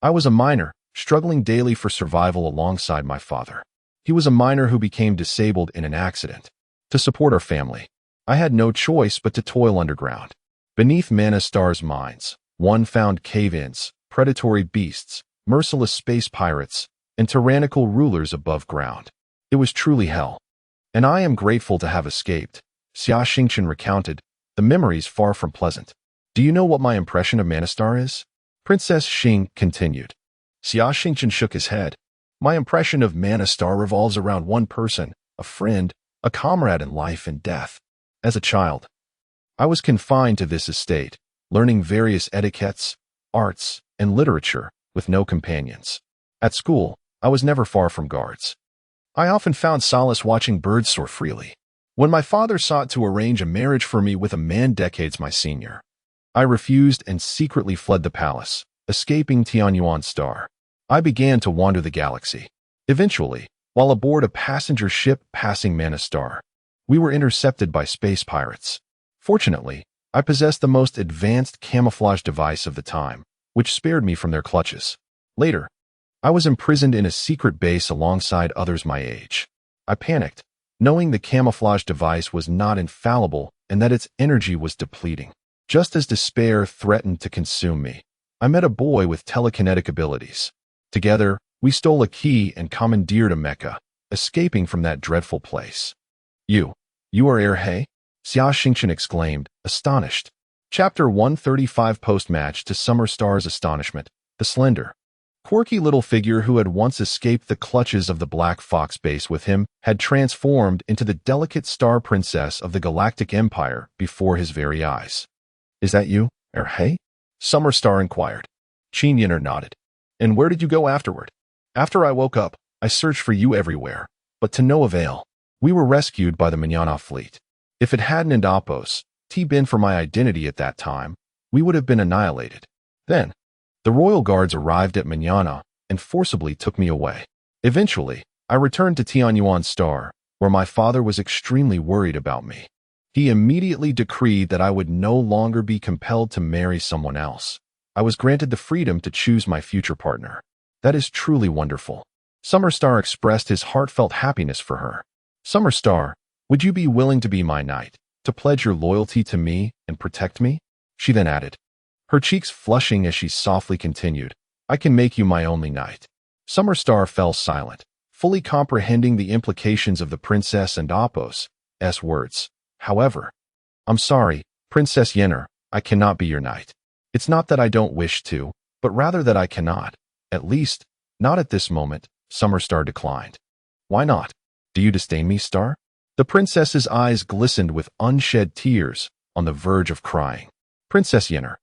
I was a miner, struggling daily for survival alongside my father. He was a miner who became disabled in an accident. To support our family, I had no choice but to toil underground. Beneath Manastar's mines, one found cave-ins, predatory beasts, merciless space pirates, and tyrannical rulers above ground. It was truly hell. And I am grateful to have escaped, Xia Xingchen recounted, the memories far from pleasant. Do you know what my impression of Manastar is? Princess Xing continued. Xia Xingchen shook his head. My impression of Manastar revolves around one person, a friend, a comrade in life and death. As a child, I was confined to this estate, learning various etiquettes, arts, and literature with no companions. At school, I was never far from guards. I often found solace watching birds soar freely. When my father sought to arrange a marriage for me with a man decades my senior, I refused and secretly fled the palace, escaping Tianyuan Star. I began to wander the galaxy. Eventually, while aboard a passenger ship passing Manastar, we were intercepted by space pirates. Fortunately, I possessed the most advanced camouflage device of the time, which spared me from their clutches. Later, I was imprisoned in a secret base alongside others my age. I panicked, knowing the camouflage device was not infallible and that its energy was depleting. Just as despair threatened to consume me, I met a boy with telekinetic abilities. Together, we stole a key and commandeered a Mecha, escaping from that dreadful place. You are He? Xia Xingchen exclaimed, astonished. Chapter 135. Post-match. To Summer Star's astonishment, the slender, quirky little figure who had once escaped the clutches of the Black Fox base with him had transformed into the delicate star princess of the Galactic Empire before his very eyes. "Is that you, He?" Summer Star inquired. Qin Yin'er nodded. "And where did you go afterward?" "After I woke up, I searched for you everywhere, but to no avail. We were rescued by the Manana fleet. If it hadn't been for my identity at that time, we would have been annihilated. Then, the royal guards arrived at Manana and forcibly took me away. Eventually, I returned to Tianyuan Star, where my father was extremely worried about me. He immediately decreed that I would no longer be compelled to marry someone else. I was granted the freedom to choose my future partner. That is truly wonderful." Summer Star expressed his heartfelt happiness for her. "Summer Star, would you be willing to be my knight, to pledge your loyalty to me and protect me?" She then added, her cheeks flushing as she softly continued, "I can make you my only knight." Summer Star fell silent, fully comprehending the implications of the princess and Apos' words. However, "I'm sorry, Princess Yenner, I cannot be your knight. It's not that I don't wish to, but rather that I cannot. At least, not at this moment," Summer Star declined. "Why not? Do you disdain me, Star?" The princess's eyes glistened with unshed tears, on the verge of crying. "Princess Yenner,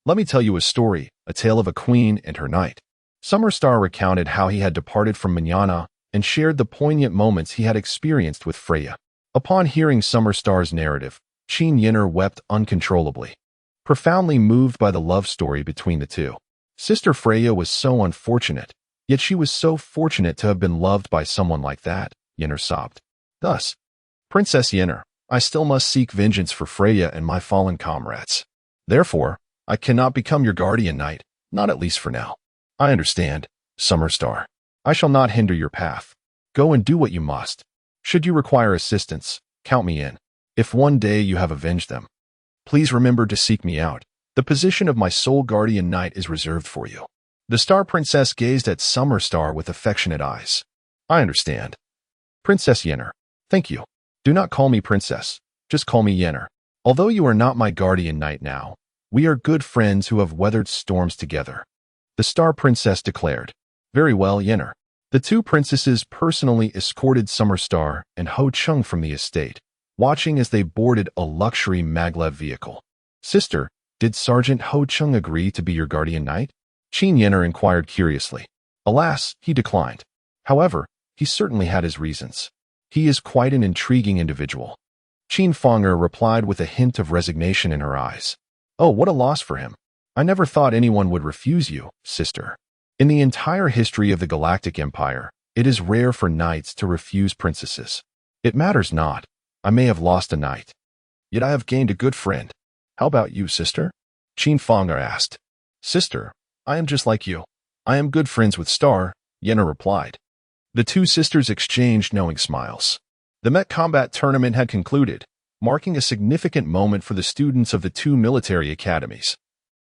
let me tell you a story, a tale of a queen and her knight." Summer Star recounted how he had departed from Manana and shared the poignant moments he had experienced with Freya. Upon hearing Summer Star's narrative, Qin Yin'er wept uncontrollably, profoundly moved by the love story between the two. Sister Freya was so unfortunate, yet she was so fortunate to have been loved by someone like that, Yin'er sobbed. "Thus, Princess Yenner, I still must seek vengeance for Freya and my fallen comrades. Therefore, I cannot become your guardian knight, not at least for now." "I understand, Summer Star. I shall not hinder your path. Go and do what you must. Should you require assistance, count me in. If one day you have avenged them, please remember to seek me out. The position of my sole guardian knight is reserved for you." The Star Princess gazed at Summer Star with affectionate eyes. "I understand. Princess Yenner, thank you. Do not call me princess, just call me Yenner. Although you are not my guardian knight now, we are good friends who have weathered storms together," the Star Princess declared. "Very well, Yenner." The two princesses personally escorted Summer Star and Ho Chung from the estate, watching as they boarded a luxury maglev vehicle. "Sister, did Sergeant Ho Chung agree to be your guardian knight?" Qin Yin'er inquired curiously. "Alas, he declined. However, he certainly had his reasons. He is quite an intriguing individual." Qin Feng'er replied with a hint of resignation in her eyes. "Oh, what a loss for him. I never thought anyone would refuse you, sister. In the entire history of the Galactic Empire, it is rare for knights to refuse princesses. It matters not. I may have lost a knight, yet I have gained a good friend. How about you, sister?" Qin Feng'er asked. "Sister, I am just like you. I am good friends with Star," Yenner replied. The two sisters exchanged knowing smiles. The Mech combat tournament had concluded, marking a significant moment for the students of the two military academies,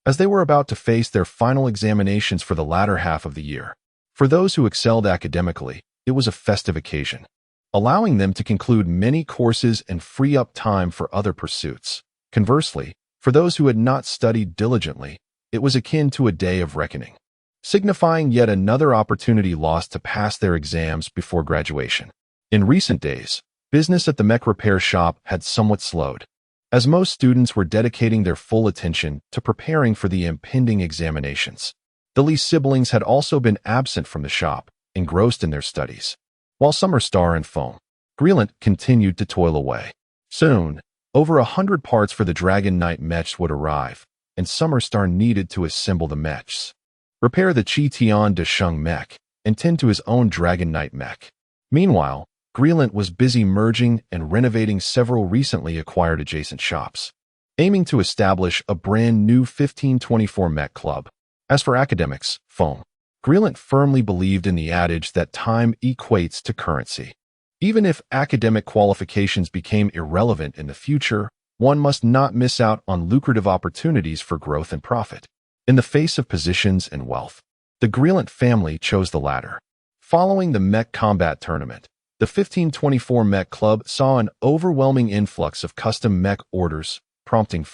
as they were about to face their final examinations for the latter half of the year. For those who excelled academically, it was a festive occasion, allowing them to conclude many courses and free up time for other pursuits. Conversely, for those who had not studied diligently, it was akin to a day of reckoning, signifying yet another opportunity lost to pass their exams before graduation. In recent days, business at the Mech repair shop had somewhat slowed, as most students were dedicating their full attention to preparing for the impending examinations. The Lee siblings had also been absent from the shop, engrossed in their studies, while Summer Star and Foam Greelant continued to toil away. Soon, over 100 parts for the Dragon Knight mechs would arrive, and Summer Star needed to assemble the mechs, repair the Chi Tian de Sheng mech, and tend to his own Dragon Knight mech. Meanwhile, Greelant was busy merging and renovating several recently acquired adjacent shops, aiming to establish a brand new 1524 mech club. As for academics, Foam Greelant firmly believed in the adage that time equates to currency. Even if academic qualifications became irrelevant in the future, one must not miss out on lucrative opportunities for growth and profit. In the face of positions and wealth, the Greelant family chose the latter. Following the Mech combat tournament, the 1524 Mech Club saw an overwhelming influx of custom Mech orders, prompting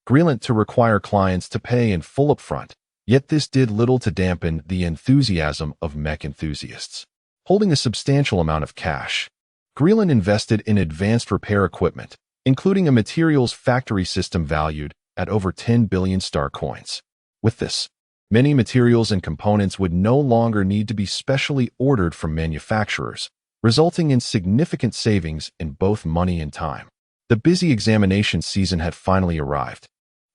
Greelant to require clients to pay in full upfront, yet this did little to dampen the enthusiasm of Mech enthusiasts. Holding a substantial amount of cash, Greelant invested in advanced repair equipment, including a materials factory system valued at over 10 billion star coins. With this, many materials and components would no longer need to be specially ordered from manufacturers, resulting in significant savings in both money and time. The busy examination season had finally arrived,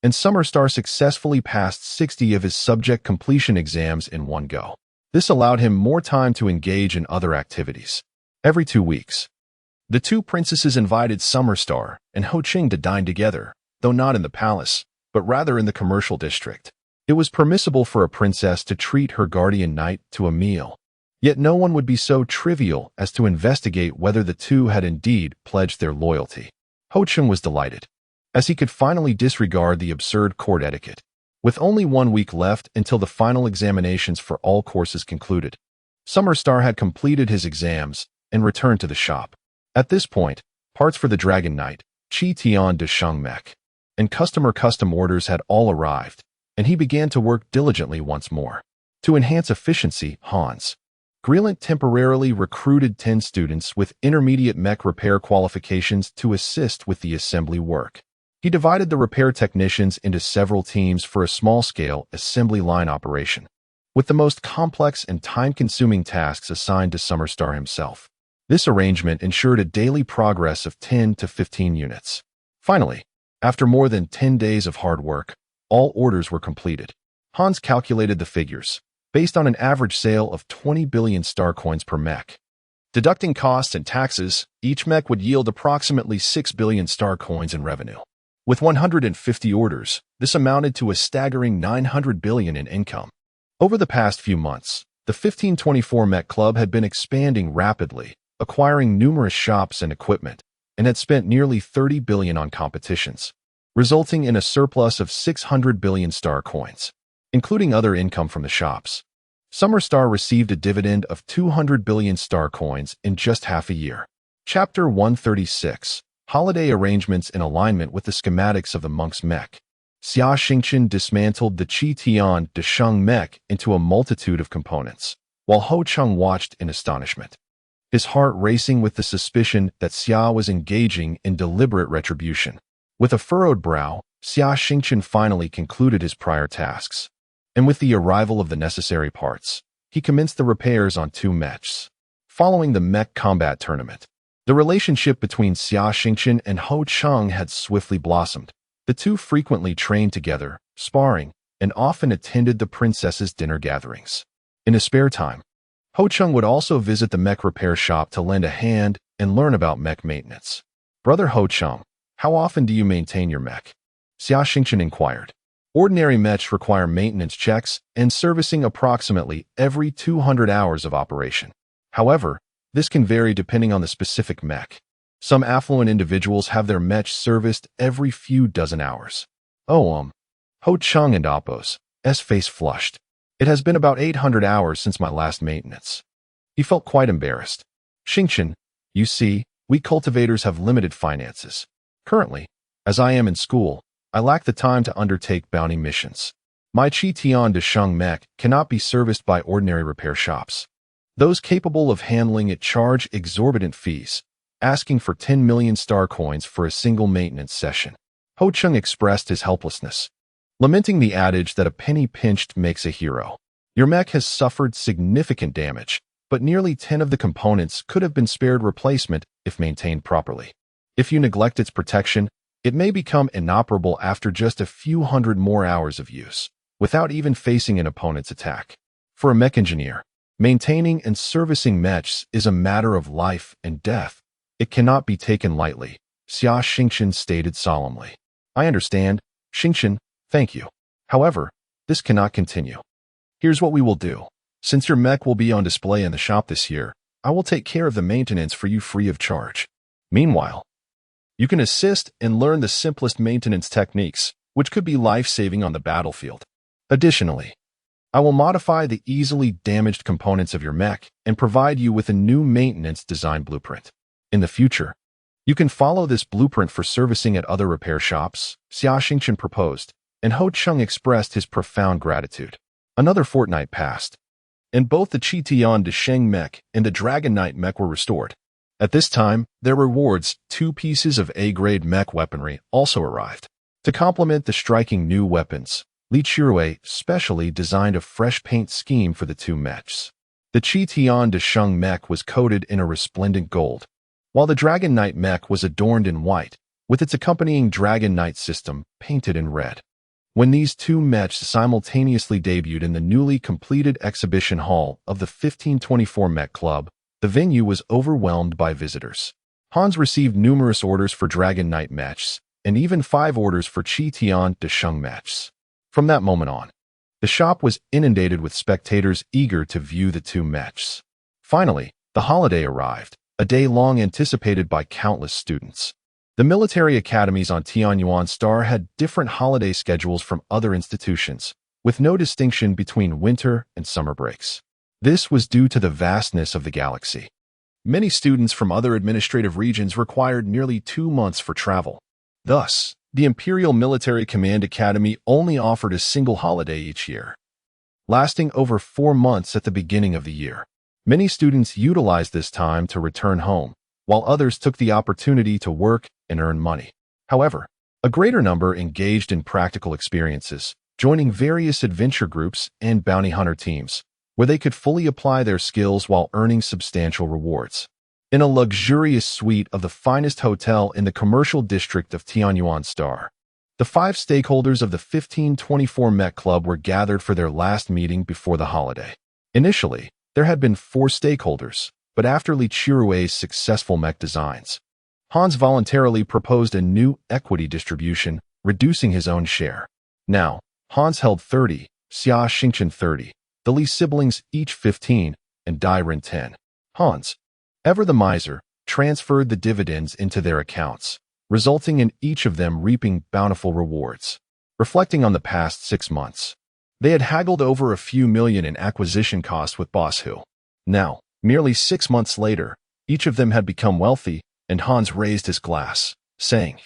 and Summerstar successfully passed 60 of his subject completion exams in one go. This allowed him more time to engage in other activities. Every 2 weeks, the two princesses invited Summerstar and Ho Ching to dine together, though not in the palace, but rather in the commercial district. It was permissible for a princess to treat her guardian knight to a meal, yet no one would be so trivial as to investigate whether the two had indeed pledged their loyalty. Ho Ching was delighted, as he could finally disregard the absurd court etiquette. With only 1 week left until the final examinations for all courses concluded, Summerstar had completed his exams and returned to the shop. At this point, parts for the Dragon Knight, Chi Tian de Sheng Mech, and custom orders had all arrived, and he began to work diligently once more. To enhance efficiency, Greelant temporarily recruited 10 students with intermediate Mech repair qualifications to assist with the assembly work. He divided the repair technicians into several teams for a small-scale assembly line operation, with the most complex and time-consuming tasks assigned to Summerstar himself. This arrangement ensured a daily progress of 10 to 15 units. Finally, after more than 10 days of hard work, all orders were completed. Hans calculated the figures, based on an average sale of 20 billion star coins per mech. Deducting costs and taxes, each mech would yield approximately 6 billion star coins in revenue. With 150 orders, this amounted to a staggering 900 billion in income. Over the past few months, the 1524 Mech Club had been expanding rapidly, acquiring numerous shops and equipment, and had spent nearly 30 billion on competitions, resulting in a surplus of 600 billion star coins, including other income from the shops. Summerstar received a dividend of 200 billion star coins in just half a year. Chapter 136. Holiday arrangements in alignment with the schematics of the monk's mech. Xia Xingchen dismantled the Chi Tian de Sheng Mech into a multitude of components, while Ho Cheng watched in astonishment, his heart racing with the suspicion that Xia was engaging in deliberate retribution. With a furrowed brow, Xia Xingchen finally concluded his prior tasks, and with the arrival of the necessary parts, he commenced the repairs on 2 mechs. Following the Mech combat tournament, the relationship between Xia Xingchen and Ho Cheng had swiftly blossomed. The two frequently trained together, sparring, and often attended the princess's dinner gatherings. In his spare time, Ho Cheng would also visit the mech repair shop to lend a hand and learn about mech maintenance. "Brother Ho Cheng, how often do you maintain your mech?" Xia Xingchen inquired. Ordinary mechs require maintenance checks and servicing approximately every 200 hours of operation. However, this can vary depending on the specific mech. Some affluent individuals have their mech serviced every few dozen hours. Ho Cheng and Appo's face flushed. "It has been about 800 hours since my last maintenance." He felt quite embarrassed. "Xingchen, you see, we cultivators have limited finances. Currently, as I am in school, I lack the time to undertake bounty missions. My Chi Tian de Sheng Mech cannot be serviced by ordinary repair shops. Those capable of handling it charge exorbitant fees, asking for 10 million star coins for a single maintenance session." Ho Cheng expressed his helplessness, lamenting the adage that a penny pinched makes a hero. "Your mech has suffered significant damage, but nearly 10 of the components could have been spared replacement if maintained properly. If you neglect its protection, it may become inoperable after just a few hundred more hours of use, without even facing an opponent's attack. For a mech engineer, maintaining and servicing mechs is a matter of life and death. It cannot be taken lightly," Xia Xingchen stated solemnly. "I understand, Xingchen, thank you. However, this cannot continue. Here's what we will do. Since your mech will be on display in the shop this year, I will take care of the maintenance for you free of charge. Meanwhile, You can assist and learn the simplest maintenance techniques, which could be life-saving on the battlefield. Additionally, I will modify the easily damaged components of your mech and provide you with a new maintenance design blueprint. In the future, you can follow this blueprint for servicing at other repair shops, Xia Xingchen proposed, and Ho Chung expressed his profound gratitude. Another fortnight passed, and both the Qitian de Sheng mech and the Dragon Knight mech were restored. At this time, their rewards, 2 pieces of A-grade mech weaponry, also arrived. To complement the striking new weapons, Li Chirui specially designed a fresh paint scheme for the 2 mechs. The Qitian de Sheng mech was coated in a resplendent gold, while the Dragon Knight mech was adorned in white, with its accompanying Dragon Knight system painted in red. When these 2 mechs simultaneously debuted in the newly completed exhibition hall of the 1524 Mech Club, the venue was overwhelmed by visitors. Hans received numerous orders for Dragon Knight mechs, and even 5 orders for Qitian de Sheng mechs. From that moment on, the shop was inundated with spectators eager to view the 2 mechs. Finally, the holiday arrived, a day long anticipated by countless students. The military academies on Tianyuan Star had different holiday schedules from other institutions, with no distinction between winter and summer breaks. This was due to the vastness of the galaxy. Many students from other administrative regions required nearly 2 months for travel. Thus, the Imperial Military Command Academy only offered a single holiday each year, lasting over 4 months at the beginning of the year. Many students utilized this time to return home, while others took the opportunity to work and earn money. However, a greater number engaged in practical experiences, joining various adventure groups and bounty hunter teams, where they could fully apply their skills while earning substantial rewards. In a luxurious suite of the finest hotel in the commercial district of Tianyuan Star, the 5 stakeholders of the 1524 Mech Club were gathered for their last meeting before the holiday. Initially, there had been 4 stakeholders, but after Li Chirui's successful mech designs, Hans voluntarily proposed a new equity distribution, reducing his own share. Now, Hans held 30, Xia Xingchen 30, the Li siblings each 15, and Dairen 10. Hans, ever the miser, transferred the dividends into their accounts, resulting in each of them reaping bountiful rewards. Reflecting on the past 6 months, they had haggled over a few million in acquisition costs with Boss Hu. Now, merely 6 months later, each of them had become wealthy, and Hans raised his glass, saying,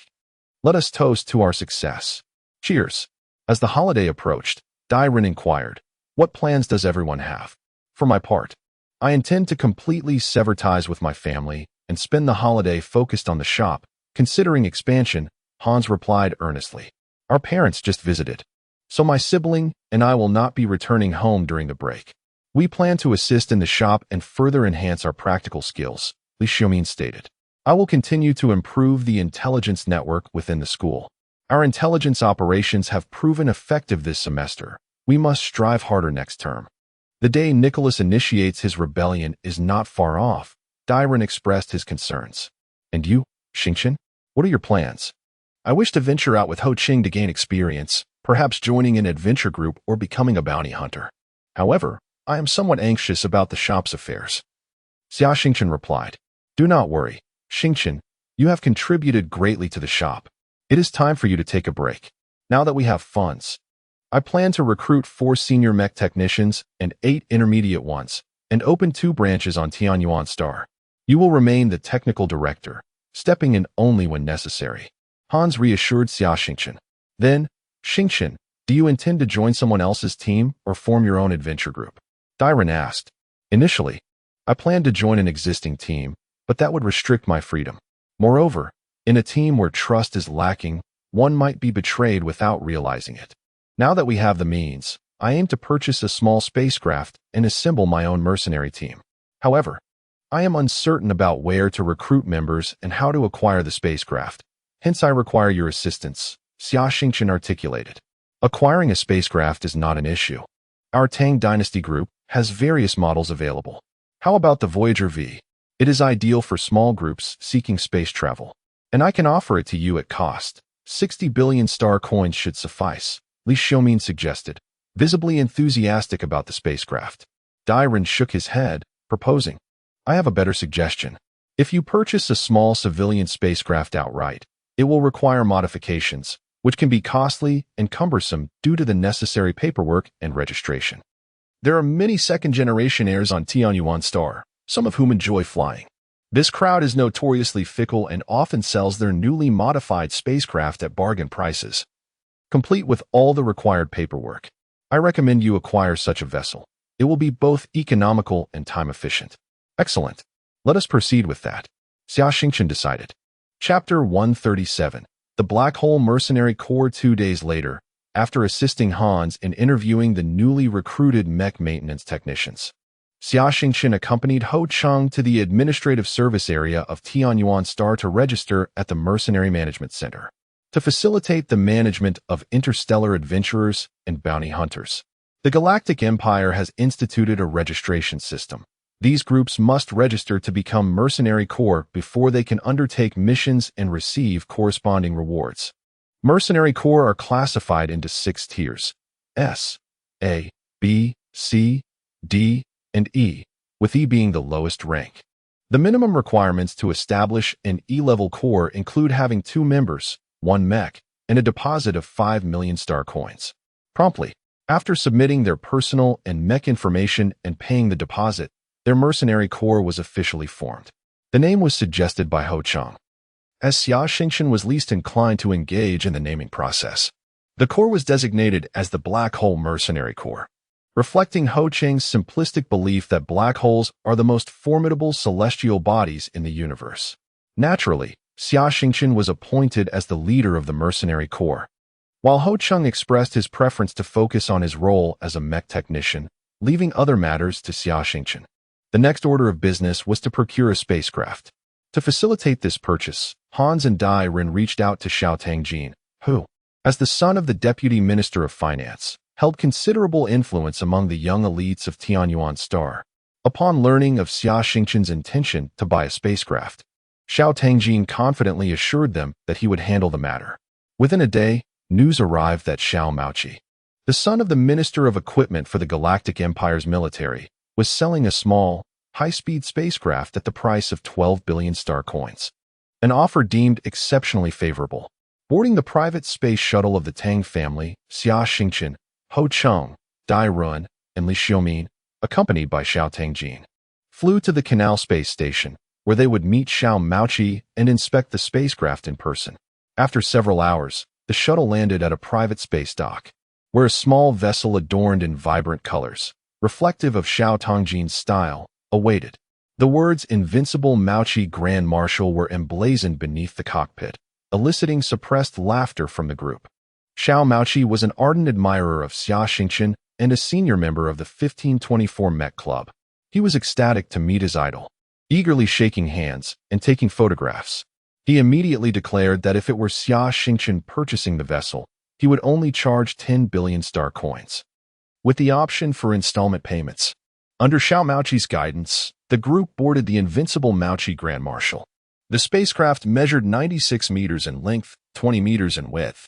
"Let us toast to our success. Cheers." As the holiday approached, Dairen inquired, "What plans does everyone have?" "For my part, I intend to completely sever ties with my family and spend the holiday focused on the shop. Considering expansion," Hans replied earnestly. "Our parents just visited, so my sibling and I will not be returning home during the break. We plan to assist in the shop and further enhance our practical skills," Li Xiumin stated. "I will continue to improve the intelligence network within the school. Our intelligence operations have proven effective this semester. We must strive harder next term." The day Nicholas initiates his rebellion is not far off. Dairen expressed his concerns. "And you, Xingchen? What are your plans?" "I wish to venture out with Ho Ching to gain experience, perhaps joining an adventure group or becoming a bounty hunter. However, I am somewhat anxious about the shop's affairs." Xia Xingchen replied, "Do not worry, Xingchen. You have contributed greatly to the shop. It is time for you to take a break. Now that we have funds, I plan to recruit 4 senior mech technicians and 8 intermediate ones, and open 2 branches on Tianyuan Star. You will remain the technical director, stepping in only when necessary." Hans reassured Xia Xingchen. Then, "Xingchen, do you intend to join someone else's team or form your own adventure group?" Dairen asked. "Initially, I planned to join an existing team, but that would restrict my freedom. Moreover, in a team where trust is lacking, one might be betrayed without realizing it. Now that we have the means, I aim to purchase a small spacecraft and assemble my own mercenary team. However, I am uncertain about where to recruit members and how to acquire the spacecraft. Hence I require your assistance," Xia Xingchen articulated. "Acquiring a spacecraft is not an issue. Our Tang Dynasty group has various models available. How about the Voyager V? It is ideal for small groups seeking space travel, and I can offer it to you at cost. 60 billion star coins should suffice," Li Xiumin suggested, visibly enthusiastic about the spacecraft. Dairen shook his head, proposing, "I have a better suggestion. If you purchase a small civilian spacecraft outright, it will require modifications, which can be costly and cumbersome due to the necessary paperwork and registration. There are many second-generation heirs on Tianyuan Star, some of whom enjoy flying. This crowd is notoriously fickle and often sells their newly modified spacecraft at bargain prices. Complete with all the required paperwork, I recommend you acquire such a vessel. It will be both economical and time-efficient. Excellent. Let us proceed with that, Xia Xingchen decided. Chapter 137. The Black Hole Mercenary Corps. 2 days later, after assisting Hans in interviewing the newly recruited Mech maintenance technicians, Xia Xingchen accompanied Ho Cheng to the administrative service area of Tianyuan Star to register at the Mercenary Management Center, to facilitate the management of interstellar adventurers and bounty hunters. The Galactic Empire has instituted a registration system. These groups must register to become mercenary corps before they can undertake missions and receive corresponding rewards. Mercenary corps are classified into 6 tiers: S, A, B, C, D, and E, with E being the lowest rank. The minimum requirements to establish an E-level corps include having 2 members, 1 mech, and a deposit of 5 million star coins. Promptly, after submitting their personal and mech information and paying the deposit, their mercenary corps was officially formed. The name was suggested by Ho Cheng, as Xia Xingchen was least inclined to engage in the naming process. The corps was designated as the Black Hole Mercenary Corps, reflecting Ho Cheng's simplistic belief that black holes are the most formidable celestial bodies in the universe. Naturally, Xia Xingchen was appointed as the leader of the Mercenary Corps, while Ho Cheng expressed his preference to focus on his role as a mech technician, leaving other matters to Xia Xingchen. The next order of business was to procure a spacecraft. To facilitate this purchase, Hans and Dai Ren reached out to Xiao Tangjin, who, as the son of the Deputy Minister of Finance, held considerable influence among the young elites of Tianyuan Star. Upon learning of Xia Xingchen's intention to buy a spacecraft, Xiao Tangjin confidently assured them that he would handle the matter. Within a day, news arrived that Xiao Maoqi, the son of the Minister of Equipment for the Galactic Empire's military, was selling a small, high-speed spacecraft at the price of 12 billion star coins, an offer deemed exceptionally favorable. Boarding the private space shuttle of the Tang family, Xia Xingchen, Ho Cheng, Dai Run, and Li Xiaomin, accompanied by Xiao Tangjin, flew to the Canal Space Station, where they would meet Xiao Maoqi and inspect the spacecraft in person. After several hours, the shuttle landed at a private space dock, where a small vessel adorned in vibrant colors, reflective of Xiao Tangjin's style, awaited. The words "Invincible Maoqi Grand Marshal" were emblazoned beneath the cockpit, eliciting suppressed laughter from the group. Xiao Maoqi was an ardent admirer of Xia Xingchen and a senior member of the 1524 Mech Club. He was ecstatic to meet his idol, eagerly shaking hands and taking photographs. He immediately declared that if it were Xia Xingchen purchasing the vessel, he would only charge 10 billion star coins, with the option for installment payments. Under Xiao Maoqi's guidance, the group boarded the Invincible Maoqi Grand Marshal. The spacecraft measured 96 meters in length, 20 meters in width,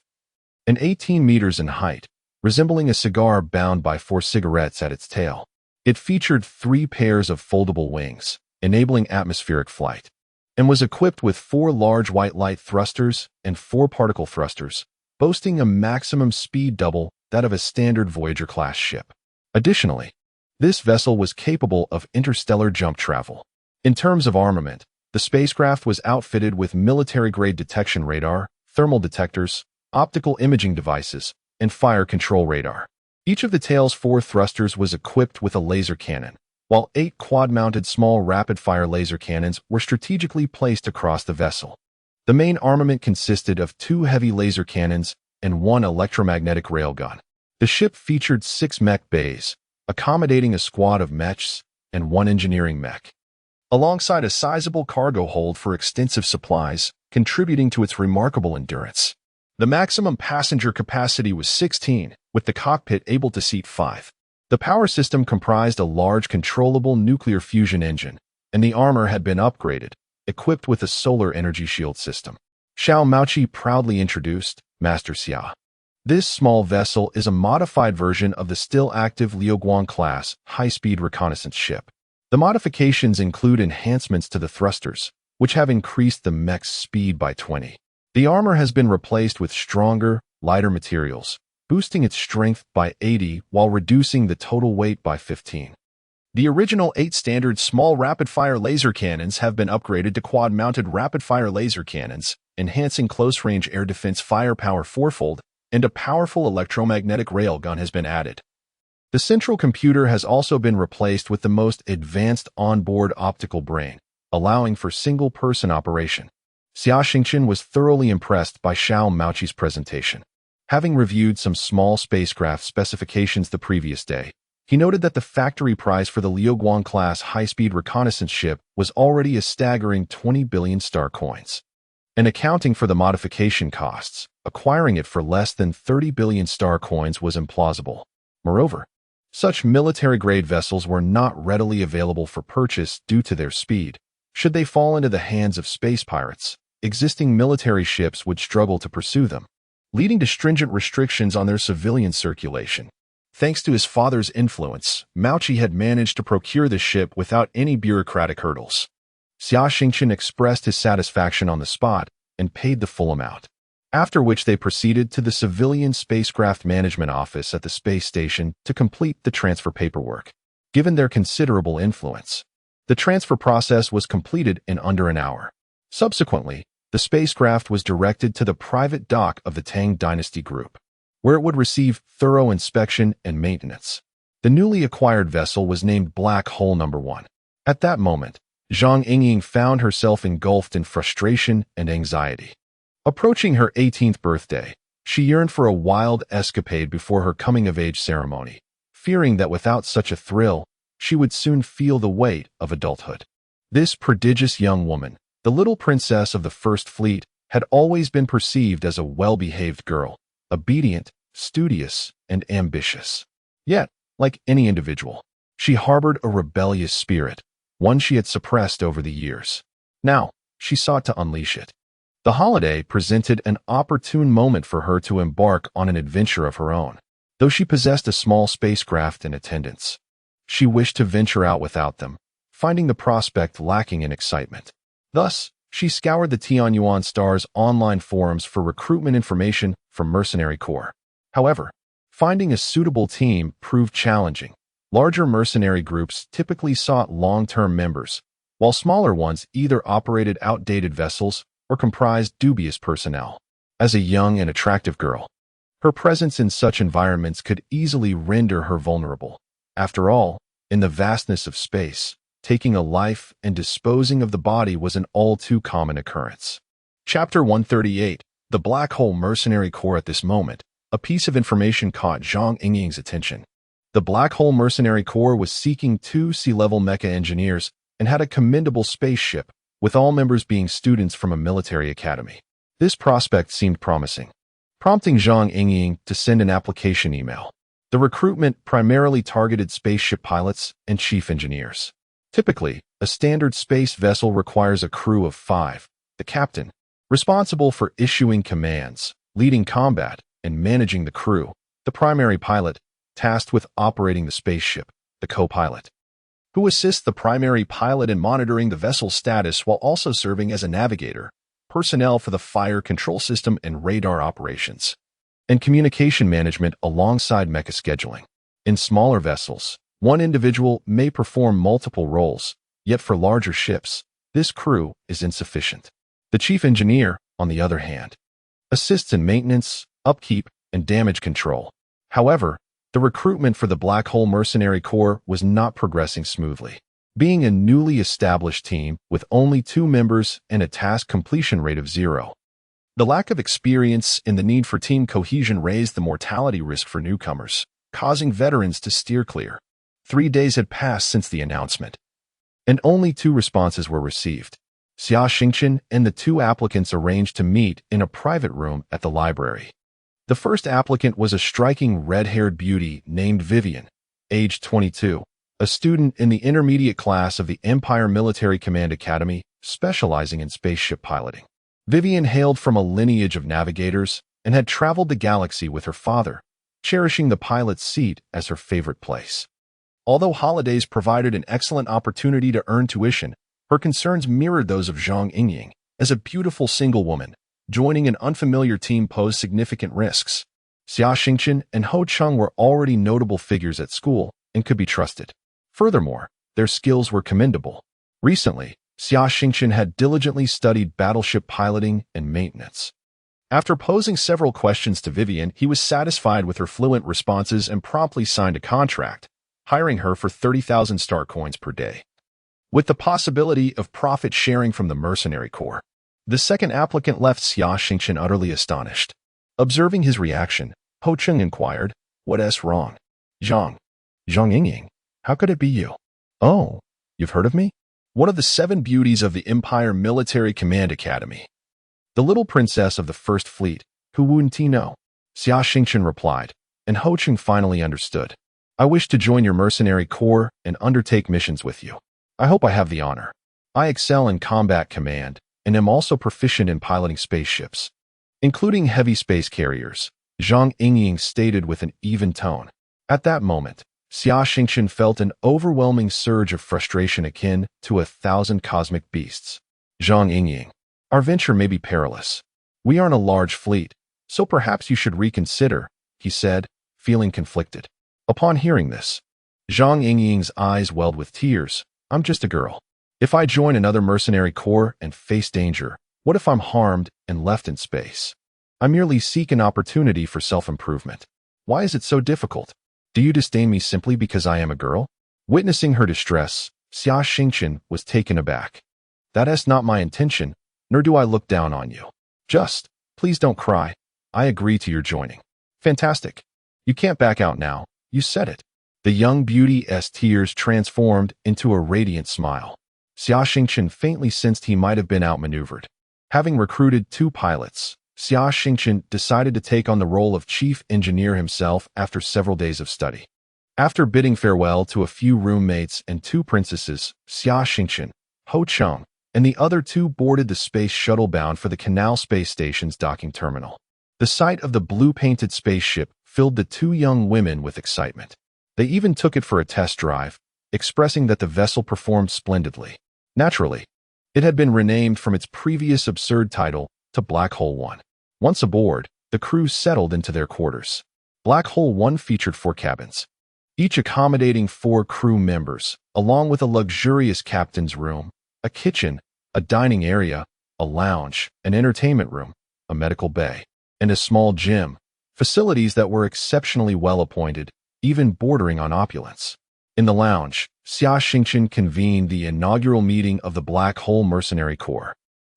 and 18 meters in height, resembling a cigar bound by 4 cigarettes at its tail. It featured 3 pairs of foldable wings, enabling atmospheric flight, and was equipped with 4 large white light thrusters and 4 particle thrusters, boasting a maximum speed double that of a standard Voyager-class ship. Additionally, this vessel was capable of interstellar jump travel. In terms of armament, the spacecraft was outfitted with military-grade detection radar, thermal detectors, optical imaging devices, and fire control radar. Each of the tail's 4 thrusters was equipped with a laser cannon, while 8 quad-mounted small rapid-fire laser cannons were strategically placed across the vessel. The main armament consisted of 2 heavy laser cannons and 1 electromagnetic railgun. The ship featured 6 mech bays, accommodating a squad of mechs and 1 engineering mech, alongside a sizable cargo hold for extensive supplies, contributing to its remarkable endurance. The maximum passenger capacity was 16, with the cockpit able to seat 5. The power system comprised a large controllable nuclear fusion engine, and the armor had been upgraded, equipped with a solar energy shield system. Xiao Maoqi proudly introduced Master Xia. This small vessel is a modified version of the still-active Liuguang-class high-speed reconnaissance ship. The modifications include enhancements to the thrusters, which have increased the mech's speed by 20. The armor has been replaced with stronger, lighter materials, boosting its strength by 80 while reducing the total weight by 15. The original 8 standard small rapid-fire laser cannons have been upgraded to quad-mounted rapid-fire laser cannons, enhancing close-range air defense firepower fourfold, and a powerful electromagnetic railgun has been added. The central computer has also been replaced with the most advanced onboard optical brain, allowing for single-person operation. Xia Xingchen was thoroughly impressed by Xiao Maoqi's presentation. Having reviewed some small spacecraft specifications the previous day, he noted that the factory price for the Liuguang-class high-speed reconnaissance ship was already a staggering 20 billion star coins. And accounting for the modification costs, acquiring it for less than 30 billion star coins was implausible. Moreover, such military-grade vessels were not readily available for purchase due to their speed. Should they fall into the hands of space pirates, existing military ships would struggle to pursue them, leading to stringent restrictions on their civilian circulation. Thanks to his father's influence, Maoqi had managed to procure the ship without any bureaucratic hurdles. Xia Xingchen expressed his satisfaction on the spot and paid the full amount, after which they proceeded to the Civilian Spacecraft Management Office at the space station to complete the transfer paperwork. Given their considerable influence, the transfer process was completed in under an hour. Subsequently, the spacecraft was directed to the private dock of the Tang Dynasty Group, where it would receive thorough inspection and maintenance. The newly acquired vessel was named Black Hole No. 1. At that moment, Zhang Yingying found herself engulfed in frustration and anxiety. Approaching her 18th birthday, she yearned for a wild escapade before her coming-of-age ceremony, fearing that without such a thrill, she would soon feel the weight of adulthood. This prodigious young woman, the little princess of the First Fleet, had always been perceived as a well-behaved girl, obedient, studious, and ambitious. Yet, like any individual, she harbored a rebellious spirit, one she had suppressed over the years. Now, she sought to unleash it. The holiday presented an opportune moment for her to embark on an adventure of her own. Though she possessed a small spacecraft and attendants, she wished to venture out without them, finding the prospect lacking in excitement. Thus, she scoured the Tianyuan Star's online forums for recruitment information from Mercenary Corps. However, finding a suitable team proved challenging. Larger mercenary groups typically sought long-term members, while smaller ones either operated outdated vessels or comprised dubious personnel. As a young and attractive girl, her presence in such environments could easily render her vulnerable. After all, in the vastness of space, taking a life and disposing of the body was an all-too-common occurrence. Chapter 138, The Black Hole Mercenary Corps. At this moment, a piece of information caught Zhang Yingying's attention. The Black Hole Mercenary Corps was seeking 2 sea-level mecha engineers and had a commendable spaceship, with all members being students from a military academy. This prospect seemed promising, prompting Zhang Yingying to send an application email. The recruitment primarily targeted spaceship pilots and chief engineers. Typically, a standard space vessel requires a crew of 5, the captain, responsible for issuing commands, leading combat, and managing the crew, the primary pilot, tasked with operating the spaceship, the co-pilot, who assists the primary pilot in monitoring the vessel's status while also serving as a navigator, personnel for the fire control system and radar operations, and communication management alongside mecha scheduling. In smaller vessels, one individual may perform multiple roles, yet for larger ships, this crew is insufficient. The chief engineer, on the other hand, assists in maintenance, upkeep, and damage control. However, the recruitment for the Black Hole Mercenary Corps was not progressing smoothly. Being a newly established team with only 2 members and a task completion rate of 0, the lack of experience and the need for team cohesion raised the mortality risk for newcomers, causing veterans to steer clear. 3 days had passed since the announcement, and only 2 responses were received. Xia Xingchen and the 2 applicants arranged to meet in a private room at the library. The first applicant was a striking red-haired beauty named Vivian, age 22, a student in the intermediate class of the Empire Military Command Academy, specializing in spaceship piloting. Vivian hailed from a lineage of navigators and had traveled the galaxy with her father, cherishing the pilot's seat as her favorite place. Although holidays provided an excellent opportunity to earn tuition, Her concerns mirrored those of Zhang Yingying. As a beautiful single woman, joining an unfamiliar team posed significant risks. Xia Xingchen and Ho Chung were already notable figures at school and could be trusted. Furthermore, their skills were commendable. Recently, Xia Xingchen had diligently studied battleship piloting and maintenance. After posing several questions to Vivian, he was satisfied with her fluent responses and promptly signed a contract, hiring her for 30,000 star coins per day, with the possibility of profit sharing from the mercenary corps. The second applicant left Xia Xingchen utterly astonished. Observing his reaction, Ho Chung inquired, "What's wrong?" Zhang Yingying, how could it be you? Oh, you've heard of me? One of the 7 beauties of the Empire Military Command Academy. The little princess of the First Fleet, who wouldn't he know? Xia Xingchen replied, and Ho Chung finally understood. I wish to join your mercenary corps and undertake missions with you. I hope I have the honor. I excel in combat command and am also proficient in piloting spaceships, including heavy space carriers, Zhang Yingying stated with an even tone. At that moment, Xia Xingchen felt an overwhelming surge of frustration akin to 1,000 cosmic beasts. Zhang Yingying, our venture may be perilous. We aren't a large fleet, so perhaps you should reconsider, he said, feeling conflicted. Upon hearing this, Zhang Yingying's eyes welled with tears. I'm just a girl. If I join another mercenary corps and face danger, what if I'm harmed and left in space? I merely seek an opportunity for self-improvement. Why is it so difficult? Do you disdain me simply because I am a girl? Witnessing her distress, Xia Xingchen was taken aback. That is not my intention, nor do I look down on you. Just, please don't cry. I agree to your joining. Fantastic. You can't back out now. You said it. The young beauty's tears transformed into a radiant smile. Xia Xingchen faintly sensed he might have been outmaneuvered. Having recruited 2 pilots, Xia Xingchen decided to take on the role of chief engineer himself after several days of study. After bidding farewell to a few roommates and 2 princesses, Xia Xingchen, Ho Chung, and the other 2 boarded the space shuttle bound for the Canal Space Station's docking terminal. The sight of the blue-painted spaceship filled the 2 young women with excitement. They even took it for a test drive, expressing that the vessel performed splendidly. Naturally, it had been renamed from its previous absurd title to Black Hole 1. Once aboard, the crew settled into their quarters. Black Hole 1 featured 4 cabins, each accommodating 4 crew members, along with a luxurious captain's room, a kitchen, a dining area, a lounge, an entertainment room, a medical bay, and a small gym, facilities that were exceptionally well appointed, even bordering on opulence. In the lounge, Xia Xingchen convened the inaugural meeting of the Black Hole Mercenary Corps.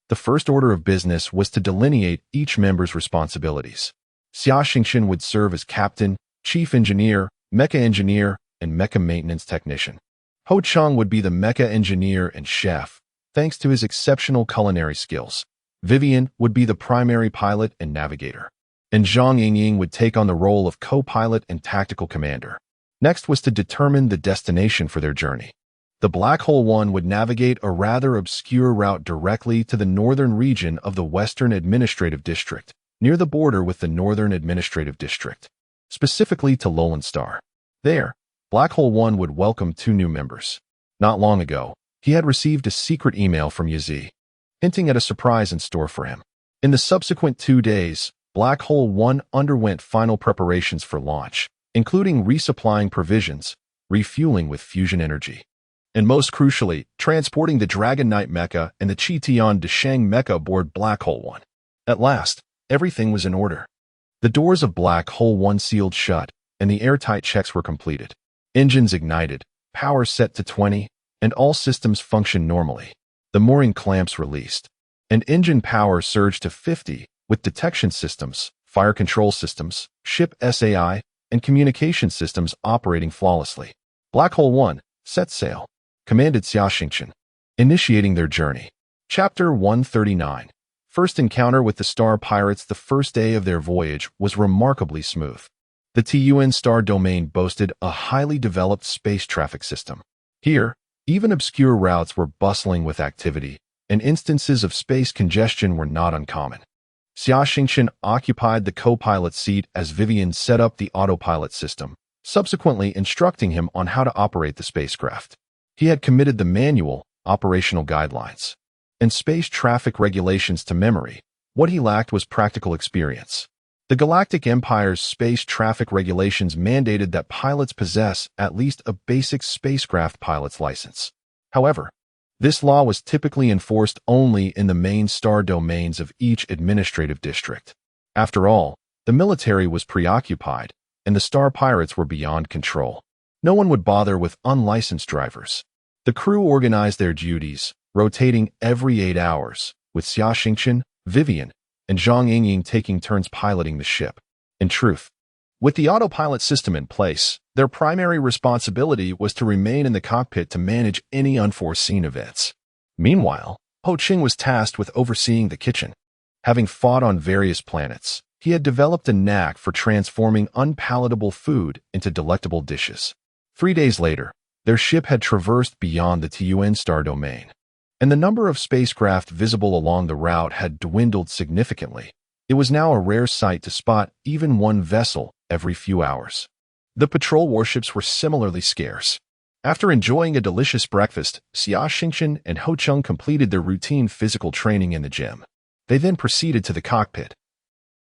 The first order of business was to delineate each member's responsibilities. Xia Xingchen would serve as captain, chief engineer, mecha engineer, and mecha maintenance technician. Ho Chung would be the mecha engineer and chef, thanks to his exceptional culinary skills. Vivian would be the primary pilot and navigator, and Zhang Yingying would take on the role of co-pilot and tactical commander. Next was to determine the destination for their journey. The Black Hole 1 would navigate a rather obscure route directly to the northern region of the Western Administrative District, near the border with the Northern Administrative District, specifically to Lowland Star. There, Black Hole 1 would welcome 2 new members. Not long ago, he had received a secret email from Yazi, hinting at a surprise in store for him. In the subsequent 2 days, Black Hole 1 underwent final preparations for launch, including resupplying provisions, refueling with fusion energy, and most crucially, transporting the Dragon Knight Mecha and the Qitian Deshang Mecha aboard Black Hole 1. At last, everything was in order. The doors of Black Hole 1 sealed shut, and the airtight checks were completed. Engines ignited, power set to 20, and all systems functioned normally. The mooring clamps released, and engine power surged to 50, with detection systems, fire control systems, ship SAI, and communication systems operating flawlessly. Black Hole 1, set sail, commanded Xia Xingchen, initiating their journey. Chapter 139. First encounter with the Star Pirates. The first day of their voyage was remarkably smooth. The TUN Star Domain boasted a highly developed space traffic system. Here, even obscure routes were bustling with activity, and instances of space congestion were not uncommon. Xia Xingchen occupied the co-pilot seat as Vivian set up the autopilot system, subsequently instructing him on how to operate the spacecraft. He had committed the manual, operational guidelines, and space traffic regulations to memory. What he lacked was practical experience. The Galactic Empire's space traffic regulations mandated that pilots possess at least a basic spacecraft pilot's license. However, this law was typically enforced only in the main star domains of each administrative district. After all, the military was preoccupied, and the star pirates were beyond control. No one would bother with unlicensed drivers. The crew organized their duties, rotating every 8 hours, with Xia Xingchen, Vivian, and Zhang Yingying taking turns piloting the ship. In truth, with the autopilot system in place, their primary responsibility was to remain in the cockpit to manage any unforeseen events. Meanwhile, Ho Qing was tasked with overseeing the kitchen. Having fought on various planets, he had developed a knack for transforming unpalatable food into delectable dishes. 3 days later, their ship had traversed beyond the Tun star domain, and the number of spacecraft visible along the route had dwindled significantly. It was now a rare sight to spot even one vessel every few hours. The patrol warships were similarly scarce. After enjoying a delicious breakfast, Xia Xingchen and Ho Cheng completed their routine physical training in the gym. They then proceeded to the cockpit,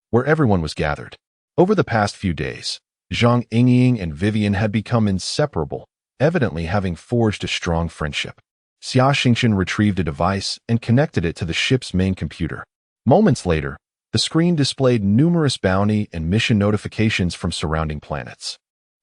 where everyone was gathered. Over the past few days, Zhang Yingying and Vivian had become inseparable, evidently having forged a strong friendship. Xia Xingchen retrieved a device and connected it to the ship's main computer. Moments later, the screen displayed numerous bounty and mission notifications from surrounding planets.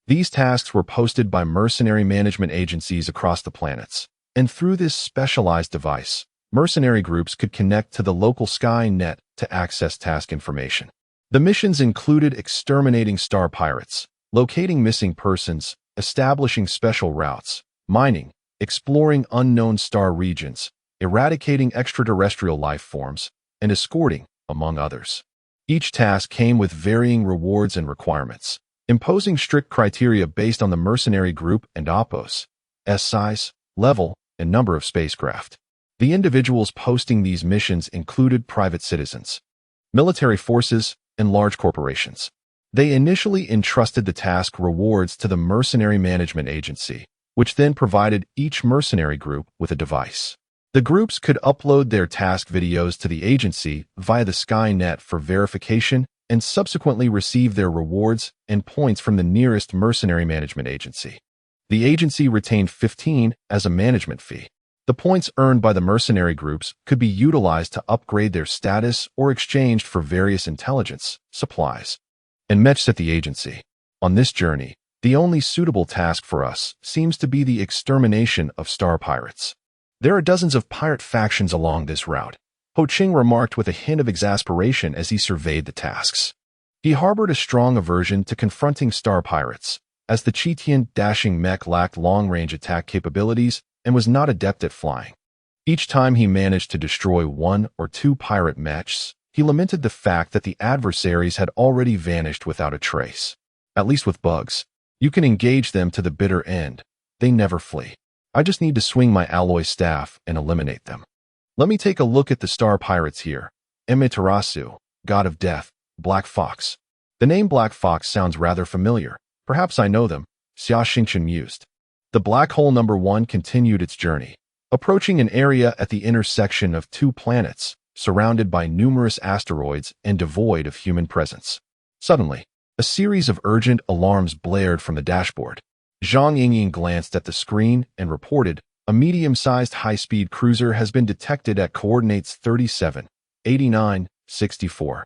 These tasks were posted by mercenary management agencies across the planets, and through this specialized device, mercenary groups could connect to the local Sky Net to access task information. The missions included exterminating star pirates, locating missing persons, establishing special routes, mining, exploring unknown star regions, eradicating extraterrestrial life forms, and escorting, among others. Each task came with varying rewards and requirements, imposing strict criteria based on the mercenary group and oppos, size, level, and number of spacecraft. The individuals posting these missions included private citizens, military forces, and large corporations. They initially entrusted the task rewards to the Mercenary Management Agency, which then provided each mercenary group with a device. The groups could upload their task videos to the agency via the Skynet for verification and subsequently receive their rewards and points from the nearest Mercenary Management Agency. The agency retained 15 as a management fee. The points earned by the mercenary groups could be utilized to upgrade their status or exchanged for various intelligence, supplies, and Mechs at the agency. On this journey, the only suitable task for us seems to be the extermination of star pirates. There are dozens of pirate factions along this route, Ho Qing remarked with a hint of exasperation as he surveyed the tasks. He harbored a strong aversion to confronting star pirates, as the Chitian dashing mech lacked long-range attack capabilities and was not adept at flying. Each time he managed to destroy 1 or 2 pirate mechs, he lamented the fact that the adversaries had already vanished without a trace. At least with bugs, you can engage them to the bitter end. They never flee. I just need to swing my alloy staff and eliminate them. Let me take a look at the star pirates here. Amaterasu, God of Death, Black Fox. The name Black Fox sounds rather familiar. Perhaps I know them, Xia Xingchen mused. The black hole number 1 continued its journey, approaching an area at the intersection of 2 planets, surrounded by numerous asteroids and devoid of human presence. Suddenly, a series of urgent alarms blared from the dashboard. Zhang Yingying glanced at the screen and reported, a medium-sized high-speed cruiser has been detected at coordinates 37, 89, 64,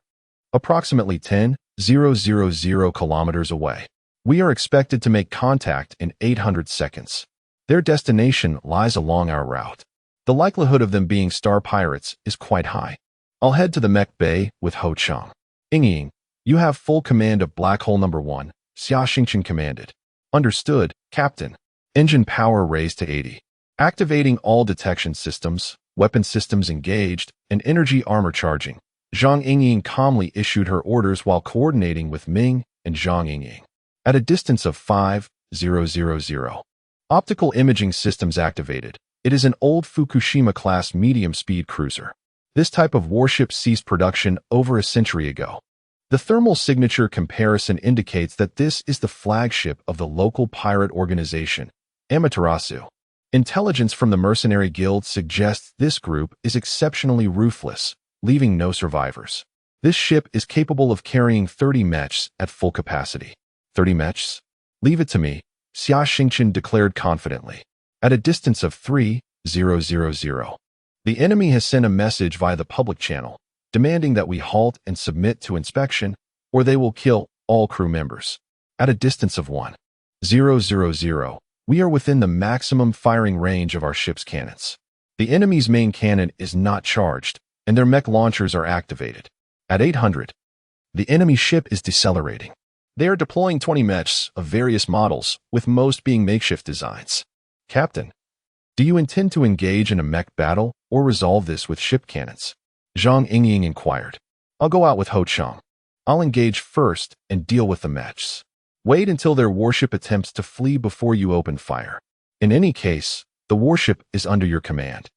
approximately 10,000 kilometers away. We are expected to make contact in 800 seconds. Their destination lies along our route. The likelihood of them being star pirates is quite high. I'll head to the Mech Bay with Ho Cheng. Yingying, you have full command of Black Hole number 1, Xia Xingchen commanded. Understood, Captain. Engine power raised to 80. Activating all detection systems, weapon systems engaged, and energy armor charging. Zhang Yingying calmly issued her orders while coordinating with Ming and Zhang Yingying. At a distance of 5,000. Optical imaging systems activated. It is an old Fukushima-class medium-speed cruiser. This type of warship ceased production over a century ago. The thermal signature comparison indicates that this is the flagship of the local pirate organization, Amaterasu. Intelligence from the mercenary guild suggests this group is exceptionally ruthless, leaving no survivors. This ship is capable of carrying 30 mechs at full capacity. 30 mechs? Leave it to me, Xia Xingchen declared confidently. At a distance of 3,000, the enemy has sent a message via the public channel, demanding that we halt and submit to inspection, or they will kill all crew members. At a distance of 1,000, we are within the maximum firing range of our ship's cannons. The enemy's main cannon is not charged, and their mech launchers are activated. At 800, the enemy ship is decelerating. They are deploying 20 mechs of various models, with most being makeshift designs. Captain, do you intend to engage in a mech battle or resolve this with ship cannons? Zhang Yingying inquired. I'll go out with Ho Chang. I'll engage first and deal with the mechs. Wait until their warship attempts to flee before you open fire. In any case, the warship is under your command.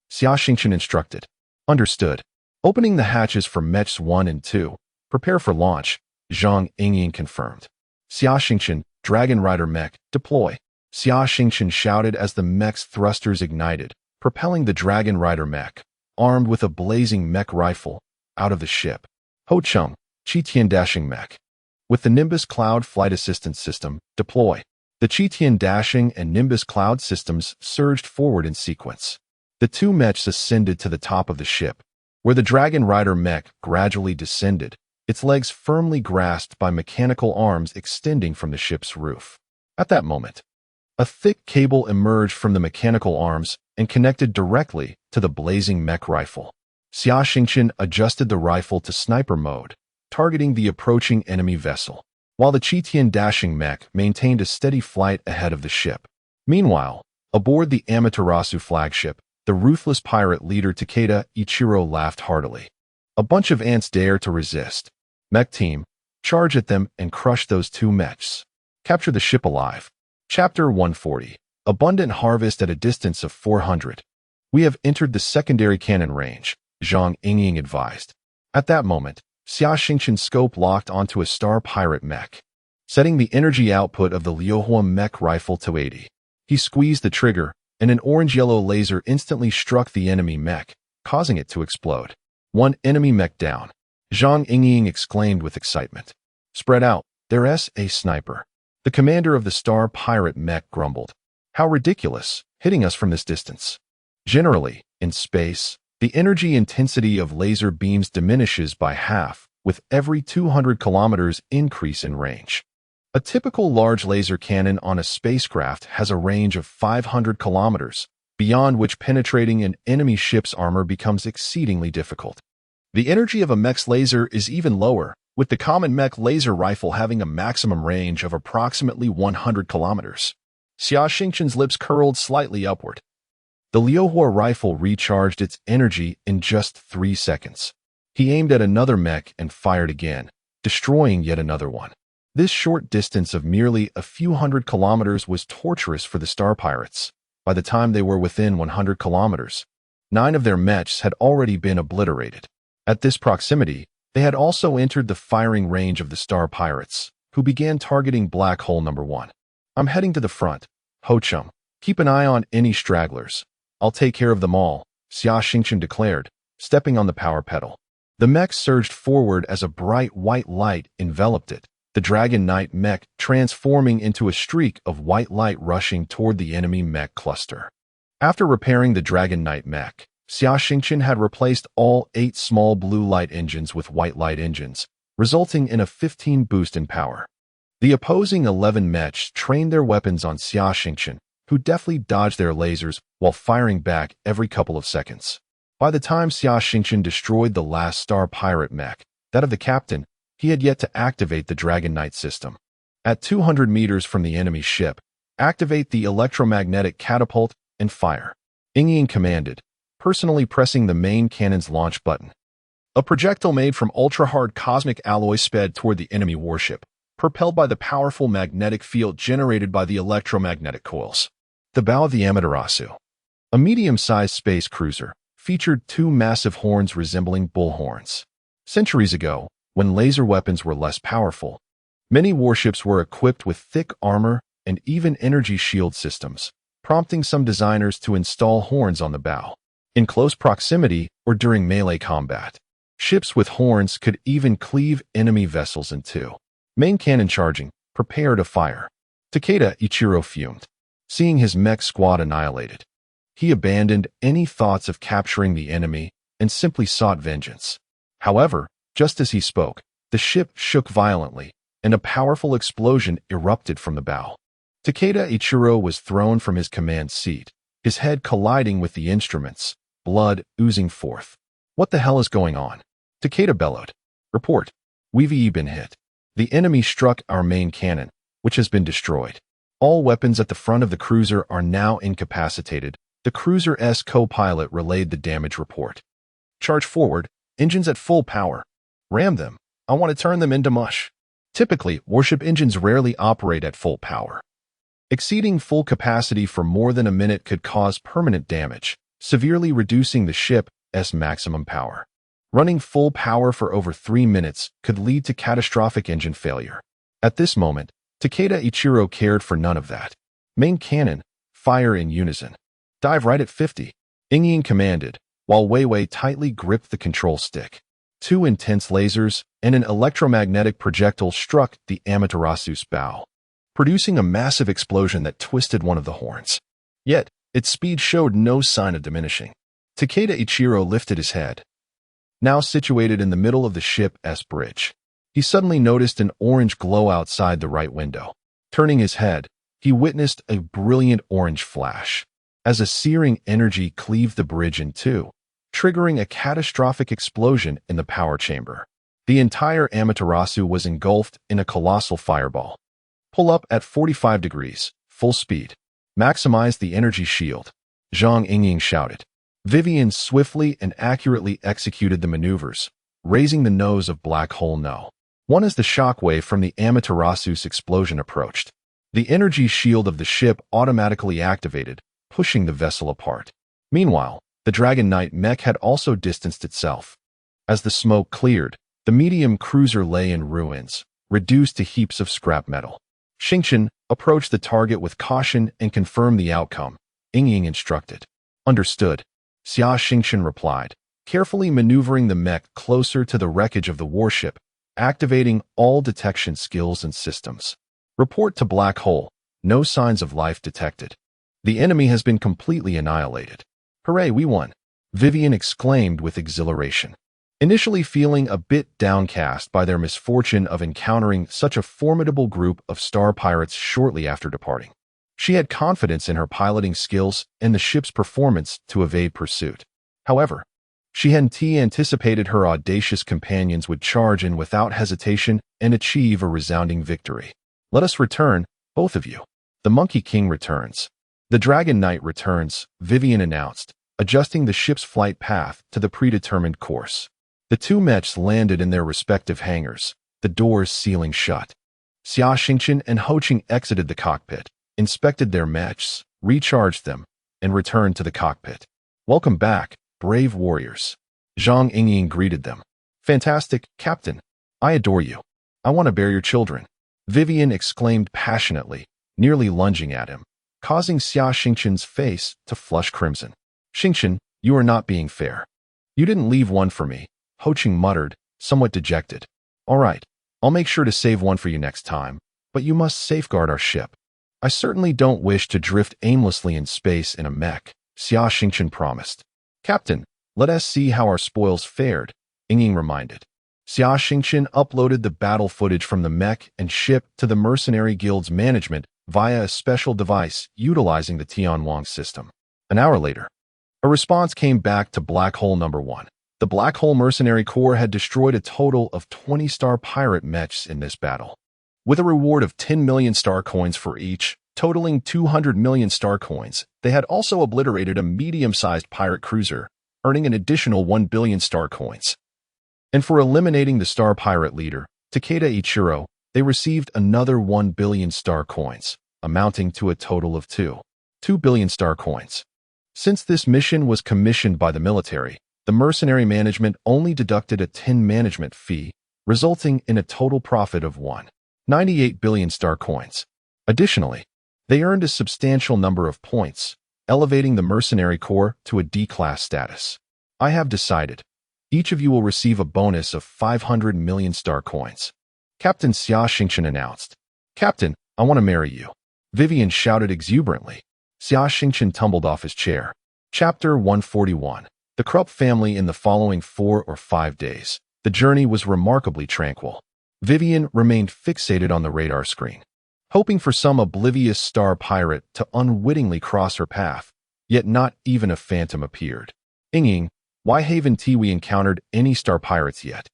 Xia Xingchen instructed. Understood. Opening the hatches for mechs 1 and 2. Prepare for launch, Zhang Yingying confirmed. Xia Xingchen, Dragon Rider mech, deploy. Xia Xingchen shouted as the mech's thrusters ignited, propelling the Dragon Rider mech, armed with a blazing mech rifle, out of the ship. Ho Chang, Qitian dashing mech. With the Nimbus Cloud Flight Assistance System, deploy. The Qitian dashing and Nimbus Cloud systems surged forward in sequence. The two mechs ascended to the top of the ship, where the Dragon Rider mech gradually descended, its legs firmly grasped by mechanical arms extending from the ship's roof. At that moment, a thick cable emerged from the mechanical arms and connected directly to the blazing mech rifle. Xia Xingchen adjusted the rifle to sniper mode, targeting the approaching enemy vessel, while the Qitian dashing mech maintained a steady flight ahead of the ship. Meanwhile, aboard the Amaterasu flagship, the ruthless pirate leader Takeda Ichiro laughed heartily. A bunch of ants dare to resist. Mech team, charge at them and crush those two mechs. Capture the ship alive. Chapter 140. Abundant harvest at a distance of 400. We have entered the secondary cannon range, Zhang Yingying advised. At that moment, Xia Xingchen's scope locked onto a star pirate mech, setting the energy output of the Liuhua mech rifle to 80. He squeezed the trigger, and an orange-yellow laser instantly struck the enemy mech, causing it to explode. One enemy mech down. Zhang Yingying exclaimed with excitement. Spread out, there's a sniper. The commander of the star pirate mech grumbled. How ridiculous, hitting us from this distance. Generally, in space, the energy intensity of laser beams diminishes by half with every 200 kilometers increase in range. A typical large laser cannon on a spacecraft has a range of 500 kilometers, beyond which penetrating an enemy ship's armor becomes exceedingly difficult. The energy of a mech's laser is even lower, with the common mech laser rifle having a maximum range of approximately 100 kilometers. Xia Xingchen's lips curled slightly upward. The Liuhua rifle recharged its energy in just 3 seconds. He aimed at another mech and fired again, destroying yet another one. This short distance of merely a few hundred kilometers was torturous for the star pirates. By the time they were within 100 kilometers, 9 of their mechs had already been obliterated. At this proximity, they had also entered the firing range of the star pirates, who began targeting Black Hole Number 1. I'm heading to the front. Ho Chang, keep an eye on any stragglers. I'll take care of them all, Xia Xingchen declared, stepping on the power pedal. The mech surged forward as a bright white light enveloped it, the Dragon Knight mech transforming into a streak of white light rushing toward the enemy mech cluster. After repairing the Dragon Knight mech, Xia Xingchen had replaced all 8 small blue light engines with white light engines, resulting in a 15 boost in power. The opposing 11 mechs trained their weapons on Xia Xingchen, who deftly dodged their lasers while firing back every couple of seconds. By the time Xia Xingchen destroyed the last star pirate mech, that of the captain, he had yet to activate the Dragon Knight system. At 200 meters from the enemy ship, activate the electromagnetic catapult and fire. Yingying commanded, personally pressing the main cannon's launch button. A projectile made from ultra-hard cosmic alloy sped toward the enemy warship, propelled by the powerful magnetic field generated by the electromagnetic coils. The bow of the Amaterasu, a medium-sized space cruiser, featured 2 massive horns resembling bullhorns. Centuries ago, when laser weapons were less powerful, many warships were equipped with thick armor and even energy shield systems, prompting some designers to install horns on the bow. In close proximity or during melee combat, ships with horns could even cleave enemy vessels in two. Main cannon charging, prepare to fire. Takeda Ichiro fumed, seeing his mech squad annihilated. He abandoned any thoughts of capturing the enemy and simply sought vengeance. However, just as he spoke, the ship shook violently, and a powerful explosion erupted from the bow. Takeda Ichiro was thrown from his command seat, his head colliding with the instruments, blood oozing forth. What the hell is going on? Takeda bellowed. Report. We've been hit. The enemy struck our main cannon, which has been destroyed. All weapons at the front of the cruiser are now incapacitated. The cruiser's co-pilot relayed the damage report. Charge forward, engines at full power. Ram them. I want to turn them into mush. Typically, warship engines rarely operate at full power. Exceeding full capacity for more than a minute could cause permanent damage, severely reducing the ship's maximum power. Running full power for over 3 minutes could lead to catastrophic engine failure. At this moment, Takeda Ichiro cared for none of that. Main cannon, fire in unison. Dive right at 50. Ingyin commanded, while Weiwei tightly gripped the control stick. 2 intense lasers and an electromagnetic projectile struck the Amaterasu's bow, producing a massive explosion that twisted one of the horns. Yet, its speed showed no sign of diminishing. Takeda Ichiro lifted his head. Now situated in the middle of the ship's bridge, he suddenly noticed an orange glow outside the right window. Turning his head, he witnessed a brilliant orange flash, as a searing energy cleaved the bridge in two, triggering a catastrophic explosion in the power chamber. The entire Amaterasu was engulfed in a colossal fireball. Pull up at 45 degrees, full speed. Maximize the energy shield, Zhang Yingying shouted. Vivian swiftly and accurately executed the maneuvers, raising the nose of Black Hole No. One as the shockwave from the Amaterasu's explosion approached. The energy shield of the ship automatically activated, pushing the vessel apart. Meanwhile, the Dragon Knight mech had also distanced itself. As the smoke cleared, the medium cruiser lay in ruins, reduced to heaps of scrap metal. Xingchen approached the target with caution and confirmed the outcome, Yingying instructed. Understood, Xia Xingchen replied, carefully maneuvering the mech closer to the wreckage of the warship, activating all detection skills and systems. Report to Black Hole, no signs of life detected. The enemy has been completely annihilated. Hooray, we won, Vivian exclaimed with exhilaration. Initially feeling a bit downcast by their misfortune of encountering such a formidable group of star pirates shortly after departing, she had confidence in her piloting skills and the ship's performance to evade pursuit. However, she hadn't anticipated her audacious companions would charge in without hesitation and achieve a resounding victory. Let us return, both of you. The Monkey King returns. The Dragon Knight returns, Vivian announced, adjusting the ship's flight path to the predetermined course. The 2 mechs landed in their respective hangars, the doors sealing shut. Xia Xingchen and Hoqing exited the cockpit, inspected their mechs, recharged them, and returned to the cockpit. Welcome back, brave warriors. Zhang Yingying greeted them. Fantastic, Captain. I adore you. I want to bear your children. Vivian exclaimed passionately, nearly lunging at him, causing Xia Xingchen's face to flush crimson. Xingchen, you are not being fair. You didn't leave one for me, Hoqing muttered, somewhat dejected. All right, I'll make sure to save one for you next time, but you must safeguard our ship. I certainly don't wish to drift aimlessly in space in a mech, Xia Xingchen promised. Captain, let us see how our spoils fared, Yingying reminded. Xia Xingchen uploaded the battle footage from the mech and ship to the Mercenary Guild's management via a special device utilizing the Tianwang system. An hour later, a response came back to Black Hole No. 1. The Black Hole Mercenary Corps had destroyed a total of 20 star pirate mechs in this battle, with a reward of 10 million star coins for each, totaling 200 million star coins. They had also obliterated a medium-sized pirate cruiser, earning an additional 1 billion star coins. And for eliminating the star pirate leader, Takeda Ichiro, they received another 1 billion star coins, amounting to a total of 2 billion star coins. Since this mission was commissioned by the military, the mercenary management only deducted a 10 management fee, resulting in a total profit of 1.98 billion star coins. Additionally, They earned a substantial number of points, elevating the mercenary corps to a D-class status. I have decided. Each of you will receive a bonus of 500 million star coins. Captain Xia Xingchen announced. Captain, I want to marry you. Vivian shouted exuberantly. Xia Xingchen tumbled off his chair. Chapter 141. The Krupp family in the following 4 or 5 days. The journey was remarkably tranquil. Vivian remained fixated on the radar screen, hoping for some oblivious star pirate to unwittingly cross her path, yet not even a phantom appeared. Ying, why haven't we encountered any star pirates yet?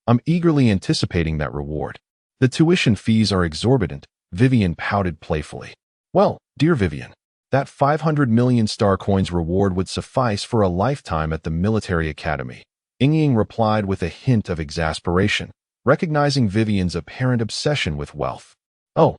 I'm eagerly anticipating that reward. The tuition fees are exorbitant, Vivian pouted playfully. Well, dear Vivian, that 500 million star coins reward would suffice for a lifetime at the military academy. Ying replied with a hint of exasperation, recognizing Vivian's apparent obsession with wealth. Oh,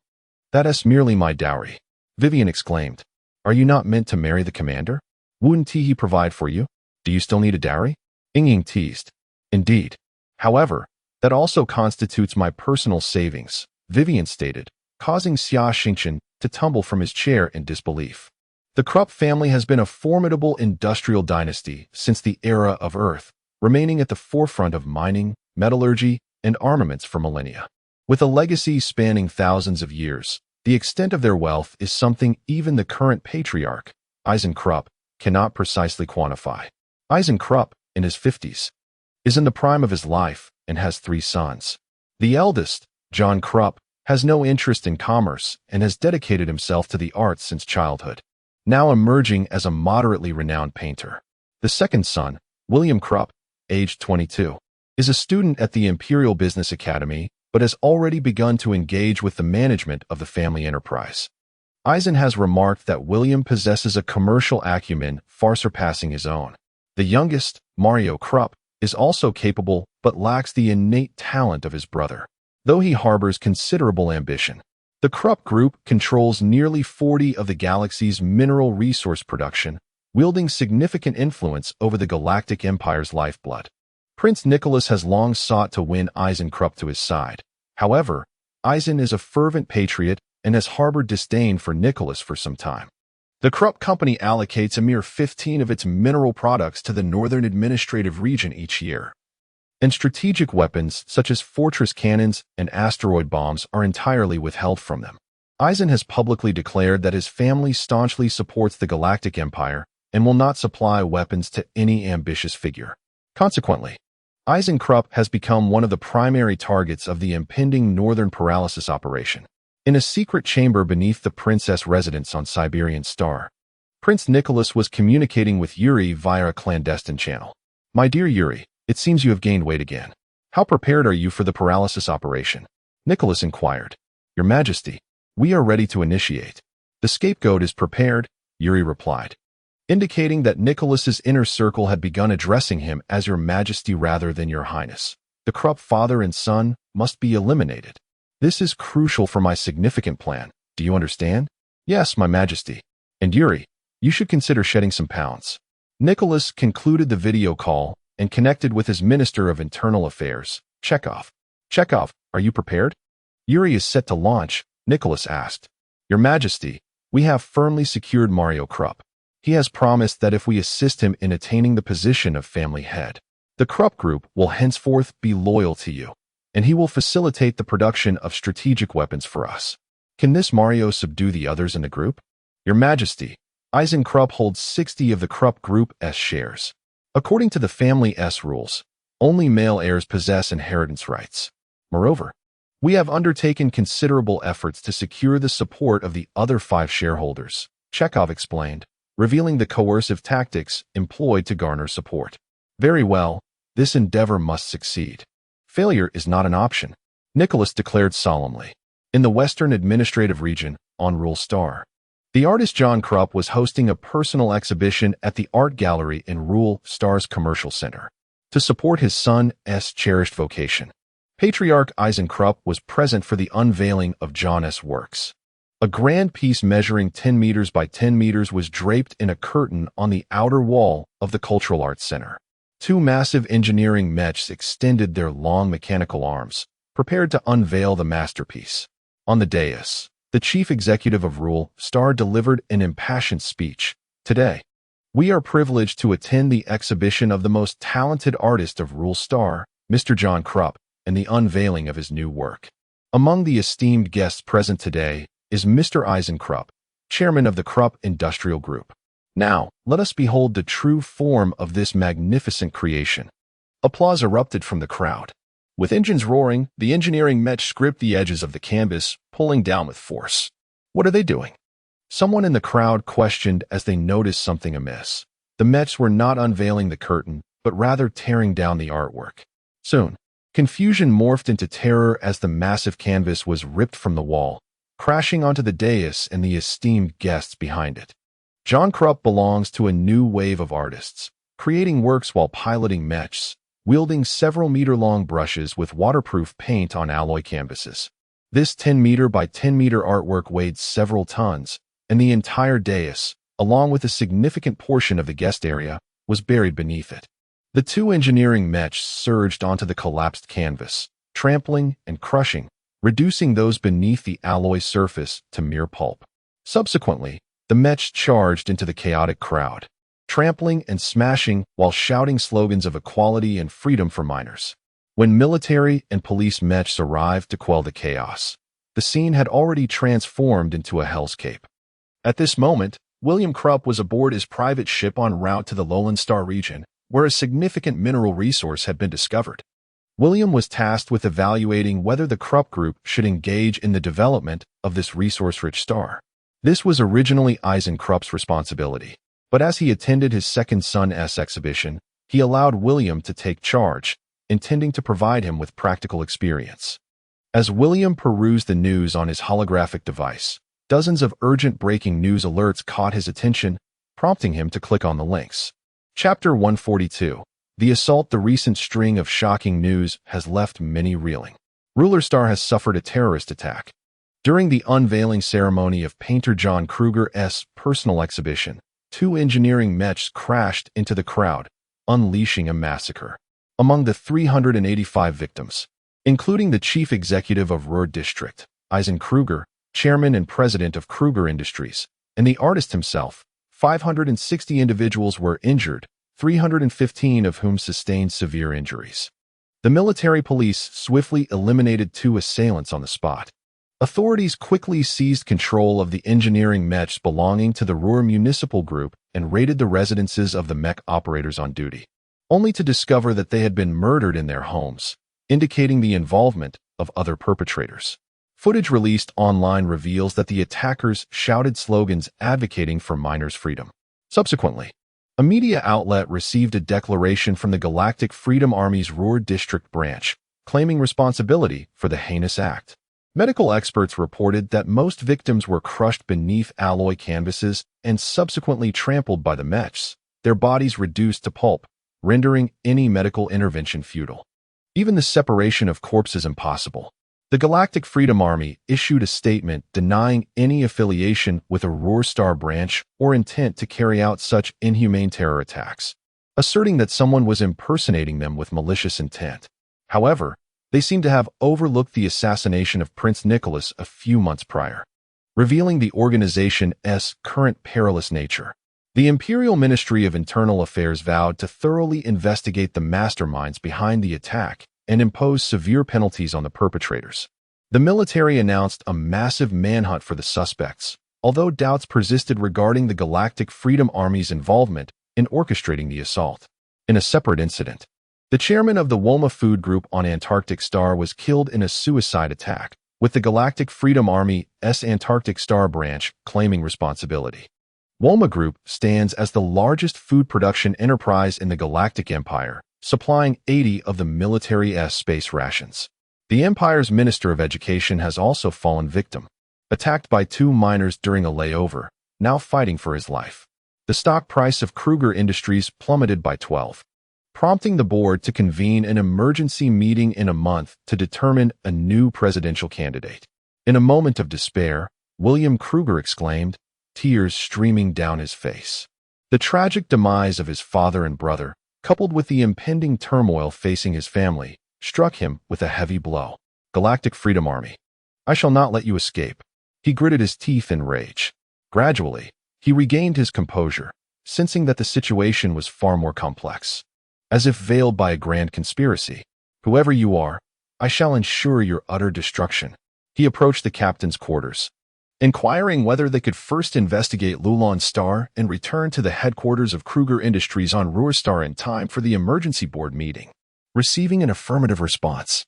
that is merely my dowry, Vivian exclaimed. Are you not meant to marry the commander? Wouldn't he provide for you? Do you still need a dowry? Ying teased. Indeed. However, that also constitutes my personal savings, Vivian stated, causing Xia Xingchen to tumble from his chair in disbelief. The Krupp family has been a formidable industrial dynasty since the era of Earth, remaining at the forefront of mining, metallurgy, and armaments for millennia. With a legacy spanning thousands of years, the extent of their wealth is something even the current patriarch, Eisen Krupp, cannot precisely quantify. Eisen Krupp, in his 50s, is in the prime of his life and has 3 sons. The eldest, John Krupp, has no interest in commerce and has dedicated himself to the arts since childhood, now emerging as a moderately renowned painter. The second son, William Krupp, aged 22, is a student at the Imperial Business Academy but has already begun to engage with the management of the family enterprise. Eisen has remarked that William possesses a commercial acumen far surpassing his own. The youngest, Mario Krupp, is also capable but lacks the innate talent of his brother, though he harbors considerable ambition. The Krupp Group controls nearly 40% of the galaxy's mineral resource production, wielding significant influence over the Galactic Empire's lifeblood. Prince Nicholas has long sought to win Eisen Krupp to his side. However, Eisen is a fervent patriot and has harbored disdain for Nicholas for some time. The Krupp Company allocates a mere 15% of its mineral products to the Northern Administrative Region each year, and strategic weapons such as fortress cannons and asteroid bombs are entirely withheld from them. Eisen has publicly declared that his family staunchly supports the Galactic Empire and will not supply weapons to any ambitious figure. Consequently, Eisen Krupp has become one of the primary targets of the impending Northern Paralysis operation. In a secret chamber beneath the princess residence on Siberian Star, Prince Nicholas was communicating with Yuri via a clandestine channel. My dear Yuri, it seems you have gained weight again. How prepared are you for the paralysis operation? Nicholas inquired. Your Majesty, we are ready to initiate. The scapegoat is prepared, Yuri replied, indicating that Nicholas's inner circle had begun addressing him as Your Majesty rather than Your Highness. The Krupp father and son must be eliminated. This is crucial for my significant plan. Do you understand? Yes, My Majesty. And Yuri, you should consider shedding some pounds. Nicholas concluded the video call and connected with his Minister of Internal Affairs, Chekhov. Chekhov, are you prepared? Yuri is set to launch, Nicholas asked. Your Majesty, we have firmly secured Mario Krupp. He has promised that if we assist him in attaining the position of family head, the Krupp Group will henceforth be loyal to you, and he will facilitate the production of strategic weapons for us. Can this Mario subdue the others in the group? Your Majesty, Eisen Krupp holds 60% of the Krupp Group S shares. According to the Family S rules, only male heirs possess inheritance rights. Moreover, we have undertaken considerable efforts to secure the support of the other 5 shareholders, Chekhov explained, revealing the coercive tactics employed to garner support. Very well, this endeavor must succeed. Failure is not an option, Nicholas declared solemnly. In the Western Administrative Region, on Rule Star, the artist John Krupp was hosting a personal exhibition at the art gallery in Rule Star's Commercial Center to support his son's cherished vocation. Patriarch Eisen Krupp was present for the unveiling of John's works. A grand piece measuring 10 meters by 10 meters was draped in a curtain on the outer wall of the Cultural Arts Center. 2 massive engineering mechs extended their long mechanical arms, prepared to unveil the masterpiece. On the dais, the chief executive of Rule Star delivered an impassioned speech. Today, we are privileged to attend the exhibition of the most talented artist of Rule Star, Mr. John Krupp, and the unveiling of his new work. Among the esteemed guests present today is Mr. Eisen Krupp, chairman of the Krupp Industrial Group. Now, let us behold the true form of this magnificent creation. Applause erupted from the crowd. With engines roaring, the engineering Mech scraped the edges of the canvas, pulling down with force. What are they doing? Someone in the crowd questioned as they noticed something amiss. The Mechs were not unveiling the curtain, but rather tearing down the artwork. Soon, confusion morphed into terror as the massive canvas was ripped from the wall, crashing onto the dais and the esteemed guests behind it. John Krupp belongs to a new wave of artists, creating works while piloting Mechs, wielding several-meter-long brushes with waterproof paint on alloy canvases. This 10-meter by 10-meter artwork weighed several tons, and the entire dais, along with a significant portion of the guest area, was buried beneath it. The two engineering Mechs surged onto the collapsed canvas, trampling and crushing, reducing those beneath the alloy surface to mere pulp. Subsequently, the Mechs charged into the chaotic crowd, trampling and smashing while shouting slogans of equality and freedom for miners. When military and police Mechs arrived to quell the chaos, the scene had already transformed into a hellscape. At this moment, William Krupp was aboard his private ship en route to the Lowland Star region, where a significant mineral resource had been discovered. William was tasked with evaluating whether the Krupp Group should engage in the development of this resource-rich star. This was originally Eisen Krupp's responsibility, but as he attended his second son's exhibition, he allowed William to take charge, intending to provide him with practical experience. As William perused the news on his holographic device, dozens of urgent breaking news alerts caught his attention, prompting him to click on the links. Chapter 142. The assault. The recent string of shocking news has left many reeling. Ruler Star has suffered a terrorist attack. During the unveiling ceremony of painter John Kruger's personal exhibition, two engineering Mechs crashed into the crowd, unleashing a massacre. Among the 385 victims, including the chief executive of Ruhr District, Eisen Kruger, chairman and president of Kruger Industries, and the artist himself, 560 individuals were injured, 315 of whom sustained severe injuries. The military police swiftly eliminated two assailants on the spot. Authorities quickly seized control of the engineering Mechs belonging to the Ruhr Municipal Group and raided the residences of the Mech operators on duty, only to discover that they had been murdered in their homes, indicating the involvement of other perpetrators. Footage released online reveals that the attackers shouted slogans advocating for miners' freedom. Subsequently, a media outlet received a declaration from the Galactic Freedom Army's Ruhr District branch, claiming responsibility for the heinous act. Medical experts reported that most victims were crushed beneath alloy canvases and subsequently trampled by the Mechs, their bodies reduced to pulp, rendering any medical intervention futile. Even the separation of corpses impossible. The Galactic Freedom Army issued a statement denying any affiliation with a Ruhr Star branch or intent to carry out such inhumane terror attacks, asserting that someone was impersonating them with malicious intent. However, they seem to have overlooked the assassination of Prince Nicholas a few months prior, revealing the organization's current perilous nature. The Imperial Ministry of Internal Affairs vowed to thoroughly investigate the masterminds behind the attack and impose severe penalties on the perpetrators. The military announced a massive manhunt for the suspects, although doubts persisted regarding the Galactic Freedom Army's involvement in orchestrating the assault. In a separate incident, the chairman of the Woma Food Group on Antarctic Star was killed in a suicide attack, with the Galactic Freedom Army's Antarctic Star branch claiming responsibility. Woma Group stands as the largest food production enterprise in the Galactic Empire, supplying 80 of the military's space rations. The Empire's Minister of Education has also fallen victim, attacked by two miners during a layover, now fighting for his life. The stock price of Kruger Industries plummeted by 12, prompting the board to convene an emergency meeting in a month to determine a new presidential candidate. In a moment of despair, William Kruger exclaimed, tears streaming down his face. The tragic demise of his father and brother, coupled with the impending turmoil facing his family, struck him with a heavy blow. Galactic Freedom Army. I shall not let you escape. He gritted his teeth in rage. Gradually, he regained his composure, sensing that the situation was far more complex. As if veiled by a grand conspiracy, "Whoever you are, I shall ensure your utter destruction." He approached the captain's quarters, inquiring whether they could first investigate Lulon Star and return to the headquarters of Kruger Industries on Ruhrstar in time for the emergency board meeting. Receiving an affirmative response,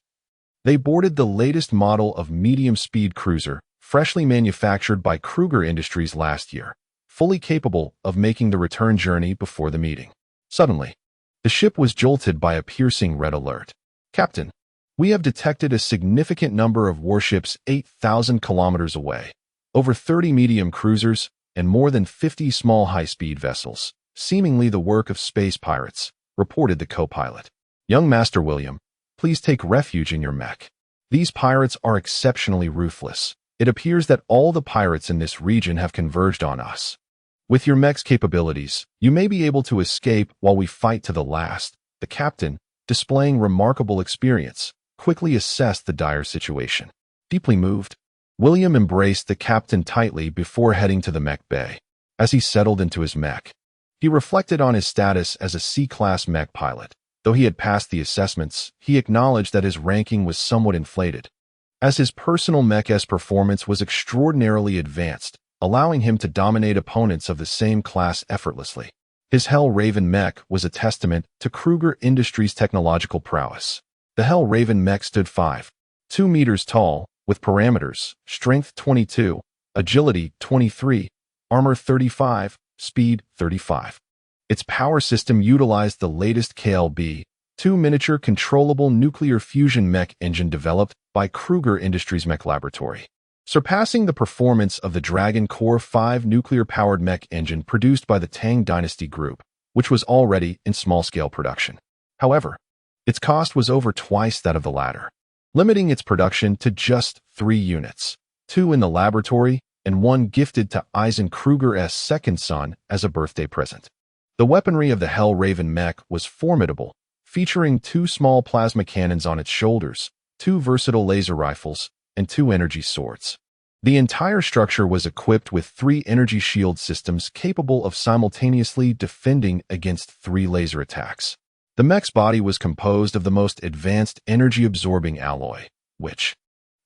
they boarded the latest model of medium-speed cruiser, freshly manufactured by Kruger Industries last year, fully capable of making the return journey before the meeting. Suddenly, the ship was jolted by a piercing red alert. "Captain, we have detected a significant number of warships 8,000 kilometers away, over 30 medium cruisers, and more than 50 small high-speed vessels, seemingly the work of space pirates," reported the co-pilot. "Young Master William, please take refuge in your mech. These pirates are exceptionally ruthless. It appears that all the pirates in this region have converged on us. With your mech's capabilities, you may be able to escape while we fight to the last." The captain, displaying remarkable experience, quickly assessed the dire situation. Deeply moved, William embraced the captain tightly before heading to the mech bay. As he settled into his mech, he reflected on his status as a C-class mech pilot. Though he had passed the assessments, he acknowledged that his ranking was somewhat inflated, as his personal mech's performance was extraordinarily advanced, allowing him to dominate opponents of the same class effortlessly. His Hell Raven mech was a testament to Kruger Industries' technological prowess. The Hell Raven mech stood 5.2 meters tall, with parameters: strength 22, agility 23, armor 35, speed 35. Its power system utilized the latest KLB-2 miniature controllable nuclear fusion mech engine developed by Kruger Industries Mech Laboratory, surpassing the performance of the Dragon Core 5 nuclear-powered mech engine produced by the Tang Dynasty Group, which was already in small-scale production. However, its cost was over twice that of the latter, limiting its production to just 3 units, 2 in the laboratory and 1 gifted to Eisen Kruger's second son as a birthday present. The weaponry of the Hell Raven mech was formidable, featuring 2 small plasma cannons on its shoulders, 2 versatile laser rifles, and 2 energy swords. The entire structure was equipped with 3 energy shield systems capable of simultaneously defending against 3 laser attacks. The mech's body was composed of the most advanced energy-absorbing alloy, which,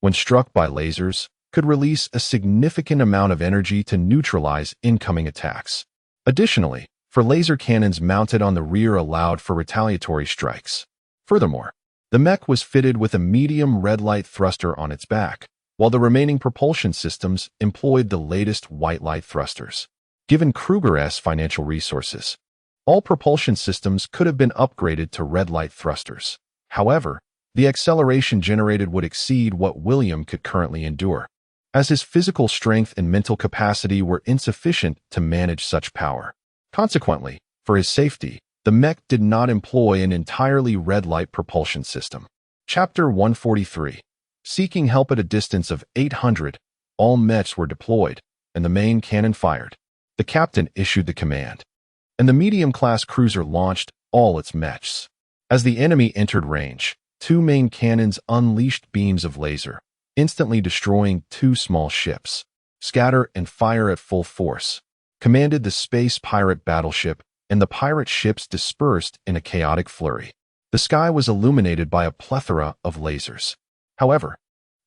when struck by lasers, could release a significant amount of energy to neutralize incoming attacks. Additionally, for laser cannons mounted on the rear allowed for retaliatory strikes. Furthermore, the mech was fitted with a medium red light thruster on its back, while the remaining propulsion systems employed the latest white light thrusters. Given Kruger's financial resources, all propulsion systems could have been upgraded to red light thrusters. However, the acceleration generated would exceed what William could currently endure, as his physical strength and mental capacity were insufficient to manage such power. Consequently, for his safety, the mech did not employ an entirely red light propulsion system. Chapter 143. Seeking help at a distance of 800, all mechs were deployed, and the main cannon fired. The captain issued the command, and the medium-class cruiser launched all its mechs. As the enemy entered range, 2 main cannons unleashed beams of laser, instantly destroying 2 small ships. "Scatter and fire at full force," commanded the space pirate battleship, and the pirate ships dispersed in a chaotic flurry. The sky was illuminated by a plethora of lasers. However,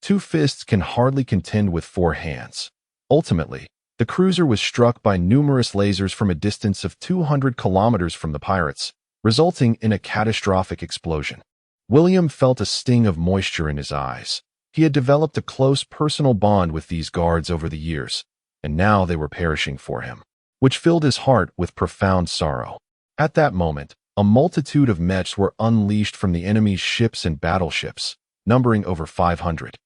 2 fists can hardly contend with 4 hands. Ultimately, the cruiser was struck by numerous lasers from a distance of 200 kilometers from the pirates, resulting in a catastrophic explosion. William felt a sting of moisture in his eyes. He had developed a close personal bond with these guards over the years, and now they were perishing for him, which filled his heart with profound sorrow. At that moment, a multitude of mechs were unleashed from the enemy's ships and battleships, numbering over 500,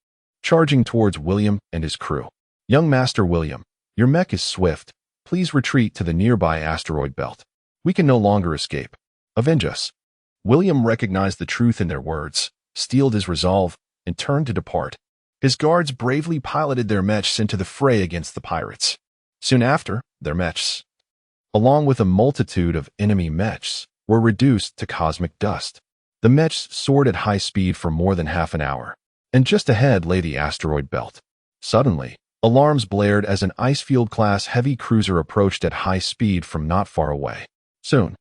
charging towards William and his crew. "Young Master William, your mech is swift. Please retreat to the nearby asteroid belt. We can no longer escape. Avenge us." William recognized the truth in their words, steeled his resolve, and turned to depart. His guards bravely piloted their mechs into the fray against the pirates. Soon after, their mechs, along with a multitude of enemy mechs, were reduced to cosmic dust. The mechs soared at high speed for more than half an hour, and just ahead lay the asteroid belt. Suddenly, Alarms blared as an Icefield-class heavy cruiser approached at high speed from not far away. Soon,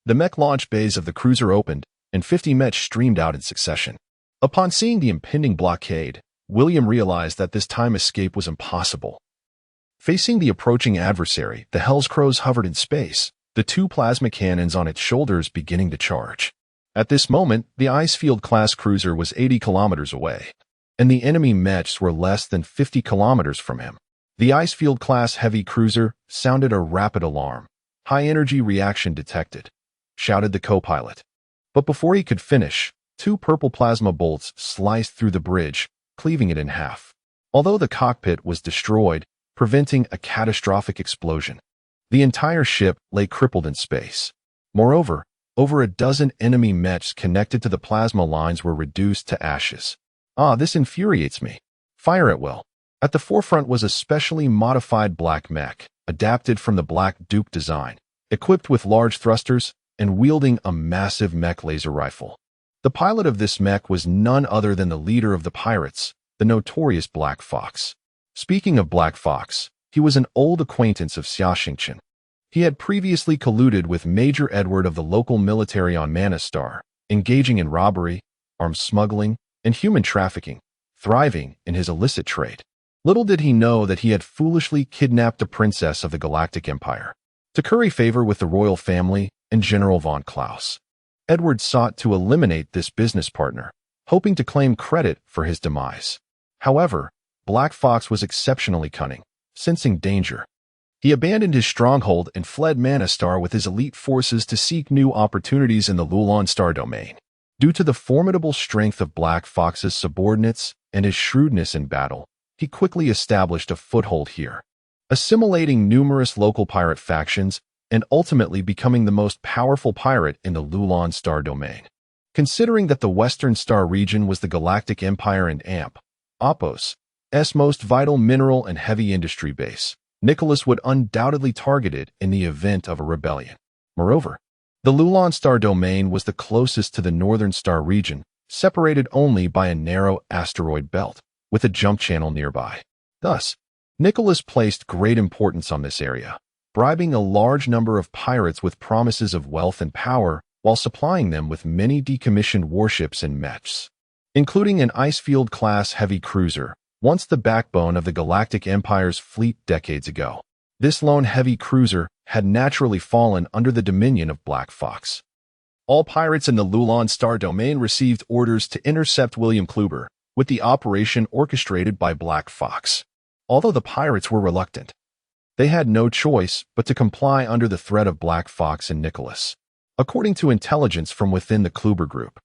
the mech launch bays of the cruiser opened, and 50 mech streamed out in succession. Upon seeing the impending blockade, William realized that this time escape was impossible. Facing the approaching adversary, the Hell's Crows hovered in space, the two plasma cannons on its shoulders beginning to charge. At this moment, the Icefield-class cruiser was 80 kilometers away, and the enemy mechs were less than 50 kilometers from him. The Icefield-class heavy cruiser sounded a rapid alarm. High-energy reaction detected, shouted the co-pilot. But before he could finish, two purple plasma bolts sliced through the bridge, cleaving it in half. Although the cockpit was destroyed, preventing a catastrophic explosion, the entire ship lay crippled in space. Moreover, over a dozen enemy mechs connected to the plasma lines were reduced to ashes. This infuriates me. Fire at will. At the forefront was a specially modified black mech, adapted from the Black Duke design, equipped with large thrusters and wielding a massive mech laser rifle. The pilot of this mech was none other than the leader of the pirates, the notorious Black Fox. Speaking of Black Fox, he was an old acquaintance of Xia Xingchen. He had previously colluded with Major Edward of the local military on Manastar, engaging in robbery, arms smuggling, and human trafficking, thriving in his illicit trade. Little did he know that he had foolishly kidnapped a princess of the Galactic Empire. To curry favor with the royal family and General von Klaus, Edward sought to eliminate this business partner, hoping to claim credit for his demise. However, Black Fox was exceptionally cunning, sensing danger. He abandoned his stronghold and fled Manastar with his elite forces to seek new opportunities in the Lulon Star domain. Due to the formidable strength of Black Fox's subordinates and his shrewdness in battle, he quickly established a foothold here, assimilating numerous local pirate factions and ultimately becoming the most powerful pirate in the Lulon Star domain. Considering that the Western Star region was the Galactic Empire and Oppos's most vital mineral and heavy industry base, Nicholas would undoubtedly target it in the event of a rebellion. Moreover, the Lulon Star domain was the closest to the Northern Star region, separated only by a narrow asteroid belt, with a jump channel nearby. Thus, Nicholas placed great importance on this area, bribing a large number of pirates with promises of wealth and power while supplying them with many decommissioned warships and mechs, including an Icefield-class heavy cruiser, once the backbone of the Galactic Empire's fleet decades ago. This lone heavy cruiser had naturally fallen under the dominion of Black Fox. All pirates in the Lulon Star domain received orders to intercept William Kluber, with the operation orchestrated by Black Fox. Although the pirates were reluctant, they had no choice but to comply under the threat of Black Fox and Nicholas. According to intelligence from within the Kluber group,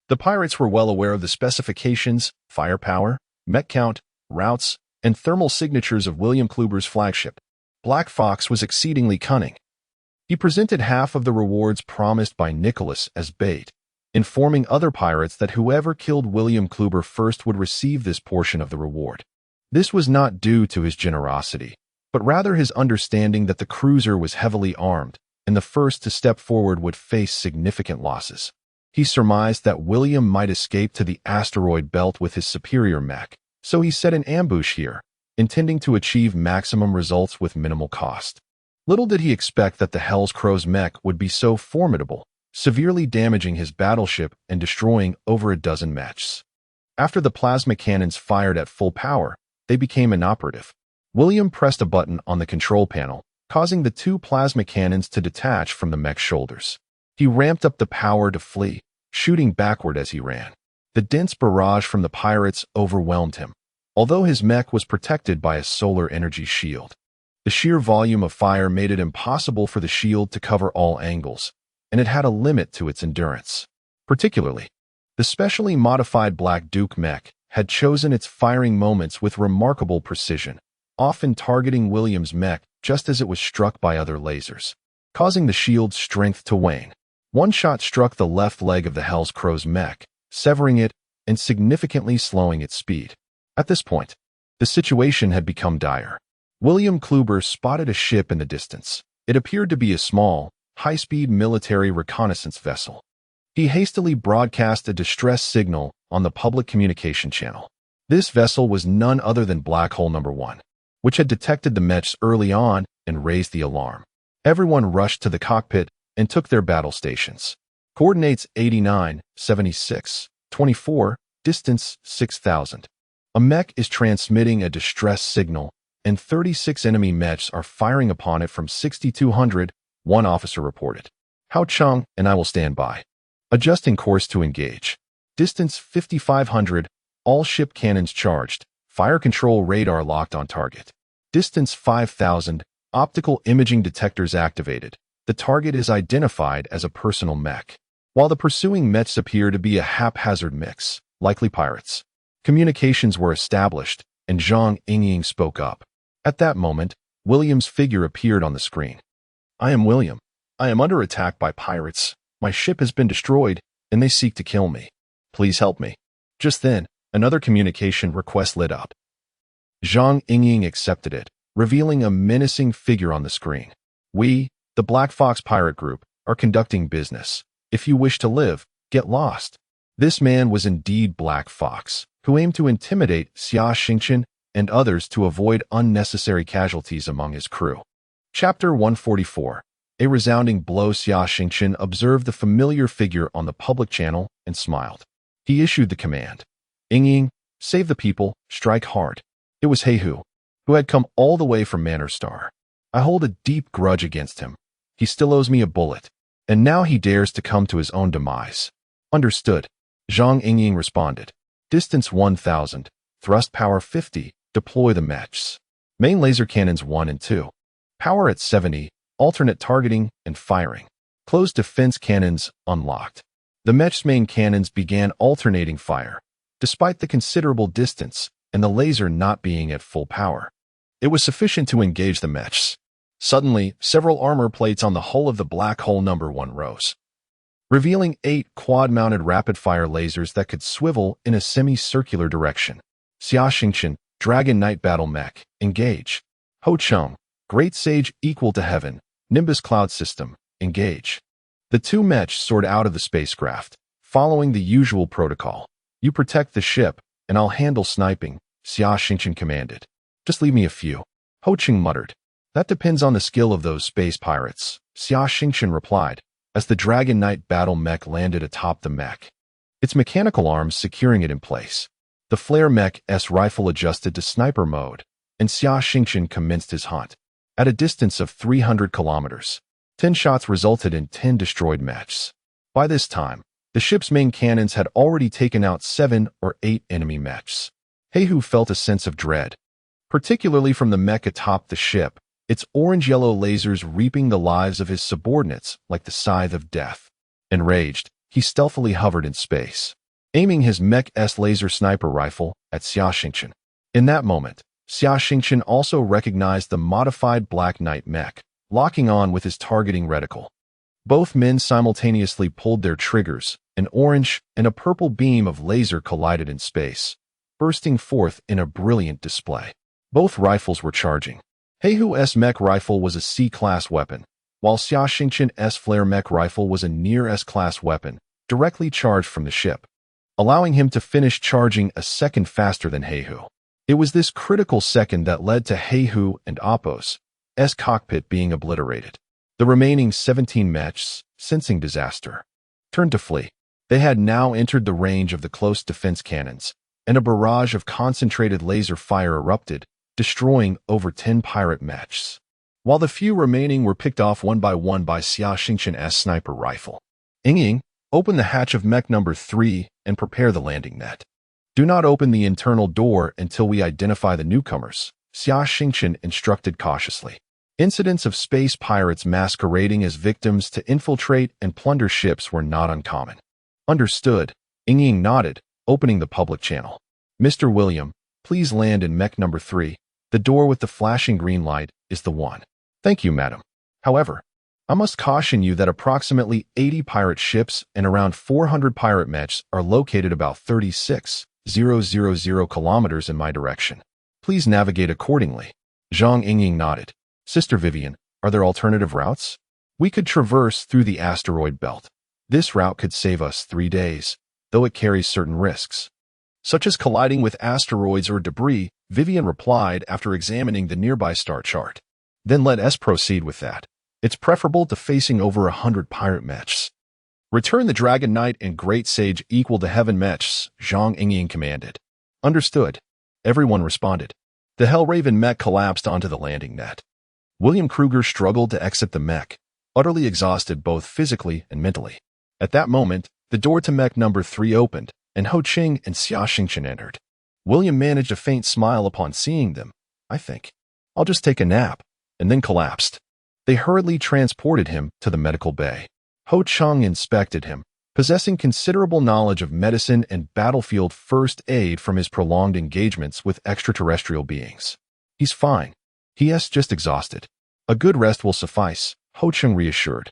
the pirates were well aware of the specifications, firepower, mech count, routes, and thermal signatures of William Kluber's flagship. Black Fox was exceedingly cunning. He presented half of the rewards promised by Nicholas as bait, informing other pirates that whoever killed William Kluber first would receive this portion of the reward. This was not due to his generosity, but rather his understanding that the cruiser was heavily armed, and the first to step forward would face significant losses. He surmised that William might escape to the asteroid belt with his superior mech, so he set an ambush here, intending to achieve maximum results with minimal cost. Little did he expect that the Hell's Crows mech would be so formidable, severely damaging his battleship and destroying over a dozen mechs. After the plasma cannons fired at full power, they became inoperative. William pressed a button on the control panel, causing the two plasma cannons to detach from the mech's shoulders. He ramped up the power to flee, shooting backward as he ran. The dense barrage from the pirates overwhelmed him, although his mech was protected by a solar energy shield. The sheer volume of fire made it impossible for the shield to cover all angles, and it had a limit to its endurance. Particularly, the specially modified Black Duke mech had chosen its firing moments with remarkable precision, often targeting William's mech just as it was struck by other lasers, causing the shield's strength to wane. One shot struck the left leg of the Hell's Crows mech, severing it and significantly slowing its speed. At this point, the situation had become dire. William Kluber spotted a ship in the distance. It appeared to be a small, high-speed military reconnaissance vessel. He hastily broadcast a distress signal on the public communication channel. This vessel was none other than Black Hole No. 1, which had detected the mechs early on and raised the alarm. Everyone rushed to the cockpit and took their battle stations. Coordinates 89, 76, 24, distance 6,000. A mech is transmitting a distress signal, and 36 enemy mechs are firing upon it from 6,200, one officer reported. Hao Cheng and I will stand by. Adjusting course to engage. Distance 5,500, all ship cannons charged, fire control radar locked on target. Distance 5,000, optical imaging detectors activated. The target is identified as a personal mech. While the pursuing mechs appear to be a haphazard mix, likely pirates, communications were established, and Zhang Yingying spoke up. At that moment, William's figure appeared on the screen. I am William. I am under attack by pirates. My ship has been destroyed, and they seek to kill me. Please help me. Just then, another communication request lit up. Zhang Yingying accepted it, revealing a menacing figure on the screen. We, the Black Fox Pirate Group, are conducting business. If you wish to live, get lost. This man was indeed Black Fox, who aimed to intimidate Xia Xingchen and others to avoid unnecessary casualties among his crew. Chapter 144. A resounding blow. Xia Xingchen observed the familiar figure on the public channel and smiled. He issued the command. Yingying, save the people, strike hard. It was Heihu, who had come all the way from Manor Star. I hold a deep grudge against him. He still owes me a bullet, and now he dares to come to his own demise. Understood. Zhang Yingying responded. Distance 1,000, thrust power 50, deploy the mechs. Main laser cannons 1 and 2. Power at 70, alternate targeting and firing. Closed defense cannons unlocked. The mech's main cannons began alternating fire, despite the considerable distance and the laser not being at full power. It was sufficient to engage the mechs. Suddenly, several armor plates on the hull of the Black Hole No. 1 rose, revealing 8 quad-mounted rapid-fire lasers that could swivel in a semicircular direction. Xia Xingchen, Dragon Knight Battle Mech, engage. Ho Cheng, Great Sage equal to Heaven, Nimbus Cloud System, engage. The two mechs soared out of the spacecraft, following the usual protocol. You protect the ship, and I'll handle sniping, Xia Xingchen commanded. Just leave me a few. Ho Cheng muttered. That depends on the skill of those space pirates, Xia Xingchen replied, as the Dragon Knight Battle Mech landed atop the mech, its mechanical arms securing it in place. The Flare Mech's rifle adjusted to sniper mode, and Xia Xingchen commenced his hunt. At a distance of 300 kilometers, 10 shots resulted in 10 destroyed mechs. By this time, the ship's main cannons had already taken out 7 or 8 enemy mechs. Heihu felt a sense of dread, particularly from the mech atop the ship, its orange-yellow lasers reaping the lives of his subordinates like the scythe of death. Enraged, he stealthily hovered in space, aiming his Mech's laser sniper rifle at Xia Xingchen. In that moment, Xia Xingchen also recognized the modified Black Knight Mech, locking on with his targeting reticle. Both men simultaneously pulled their triggers. An orange and a purple beam of laser collided in space, bursting forth in a brilliant display. Both rifles were charging. Heihu's mech rifle was a C-class weapon, while Xia Xingchen's flare mech rifle was a near S-class weapon, directly charged from the ship, allowing him to finish charging a second faster than Heihu. It was this critical second that led to Heihu and Appo's cockpit being obliterated. The remaining 17 mechs, sensing disaster, turned to flee. They had now entered the range of the close defense cannons, and a barrage of concentrated laser fire erupted, destroying over 10 pirate mechs, while the few remaining were picked off one by Xia Xingchen's sniper rifle. Yingying, open the hatch of mech number 3 and prepare the landing net. Do not open the internal door until we identify the newcomers, Xia Xingchen instructed cautiously. Incidents of space pirates masquerading as victims to infiltrate and plunder ships were not uncommon. Understood, Yingying nodded, opening the public channel. Mr. William, please land in mech number 3. The door with the flashing green light is the one. Thank you, madam. However, I must caution you that approximately 80 pirate ships and around 400 pirate mechs are located about 36,000 kilometers in my direction. Please navigate accordingly. Zhang Yingying nodded. Sister Vivian, are there alternative routes? We could traverse through the asteroid belt. This route could save us 3 days, though it carries certain risks. such as colliding with asteroids or debris, Vivian replied after examining the nearby star chart. Then let us proceed with that. It's preferable to facing over 100 pirate mechs. Return the Dragon Knight and Great Sage equal to Heaven mechs, Zhang Yingying commanded. Understood. Everyone responded. The Hellraven mech collapsed onto the landing net. William Kruger struggled to exit the mech, utterly exhausted both physically and mentally. At that moment, the door to mech number 3 opened, and Ho Ching and Xia Xingchen entered. William managed a faint smile upon seeing them. I think I'll just take a nap, and then collapsed. They hurriedly transported him to the medical bay. Ho Chang inspected him, possessing considerable knowledge of medicine and battlefield first aid from his prolonged engagements with extraterrestrial beings. He's fine. He's just exhausted. A good rest will suffice, Ho Chang reassured.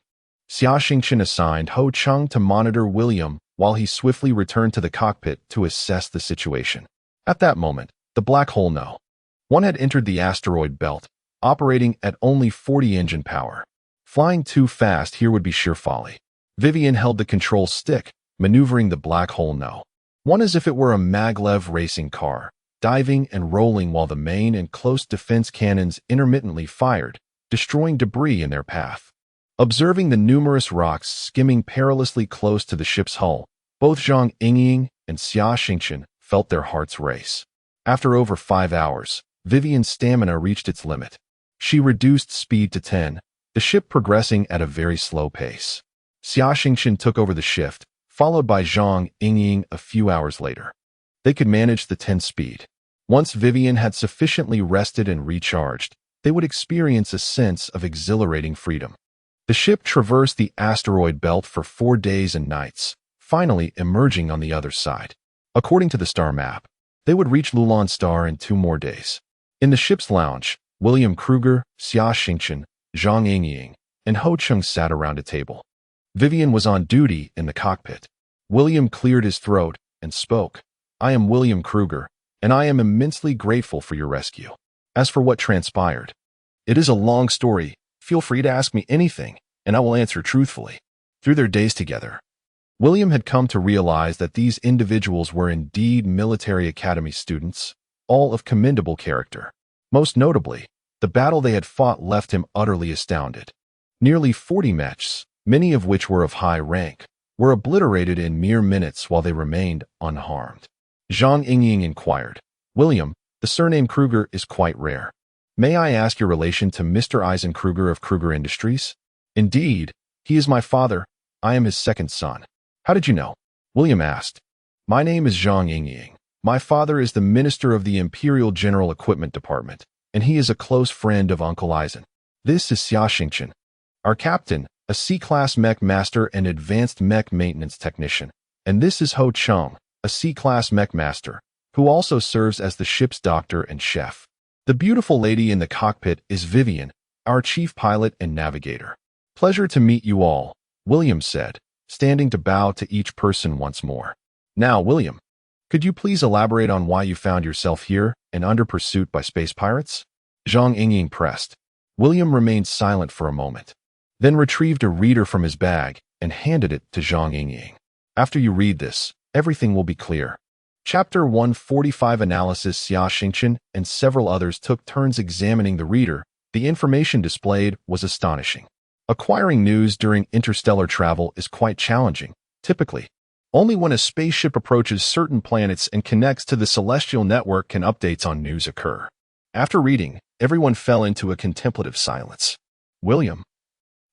Xia Xingchen assigned Ho Chang to monitor William while he swiftly returned to the cockpit to assess the situation. At that moment, the black hole No. 1 had entered the asteroid belt, operating at only 40 engine power. Flying too fast here would be sheer folly. Vivian held the control stick, maneuvering the black hole No. 1 as if it were a maglev racing car, diving and rolling while the main and close defense cannons intermittently fired, destroying debris in their path. Observing the numerous rocks skimming perilously close to the ship's hull, both Zhang Yingying and Xia Xingchen felt their hearts race. After over 5 hours, Vivian's stamina reached its limit. She reduced speed to 10, the ship progressing at a very slow pace. Xia Xingchen took over the shift, followed by Zhang Yingying a few hours later. They could manage the 10 speed. Once Vivian had sufficiently rested and recharged, they would experience a sense of exhilarating freedom. The ship traversed the asteroid belt for 4 days and nights, finally emerging on the other side. According to the star map, they would reach Lulan Star in 2 more days. In the ship's lounge, William Kruger, Xia Xingchen, Zhang Yingying, and Ho Chang sat around a table. Vivian was on duty in the cockpit. William cleared his throat and spoke. I am William Kruger, and I am immensely grateful for your rescue. As for what transpired, it is a long story. Feel free to ask me anything, and I will answer truthfully. Through their days together, William had come to realize that these individuals were indeed military academy students, all of commendable character. Most notably, the battle they had fought left him utterly astounded. Nearly 40 mechs, many of which were of high rank, were obliterated in mere minutes while they remained unharmed. Zhang Yingying inquired, William, the surname Kruger is quite rare. May I ask your relation to Mr. Eisen Kruger of Kruger Industries? Indeed, he is my father. I am his second son. How did you know? William asked. My name is Zhang Yingying. My father is the minister of the Imperial General Equipment Department, and he is a close friend of Uncle Eisen. This is Xia Xingchen, our captain, a C-class mech master and advanced mech maintenance technician. And this is Ho Chang, a C-class mech master, who also serves as the ship's doctor and chef. The beautiful lady in the cockpit is Vivian, our chief pilot and navigator. Pleasure to meet you all, William said, standing to bow to each person once more. Now, William, could you please elaborate on why you found yourself here and under pursuit by space pirates? Zhang Yingying pressed. William remained silent for a moment, then retrieved a reader from his bag and handed it to Zhang Yingying. After you read this, everything will be clear. Chapter 145 Analysis. Xia Xingchen and several others took turns examining the reader. The information displayed was astonishing. Acquiring news during interstellar travel is quite challenging. Typically, only when a spaceship approaches certain planets and connects to the celestial network can updates on news occur. After reading, everyone fell into a contemplative silence. William,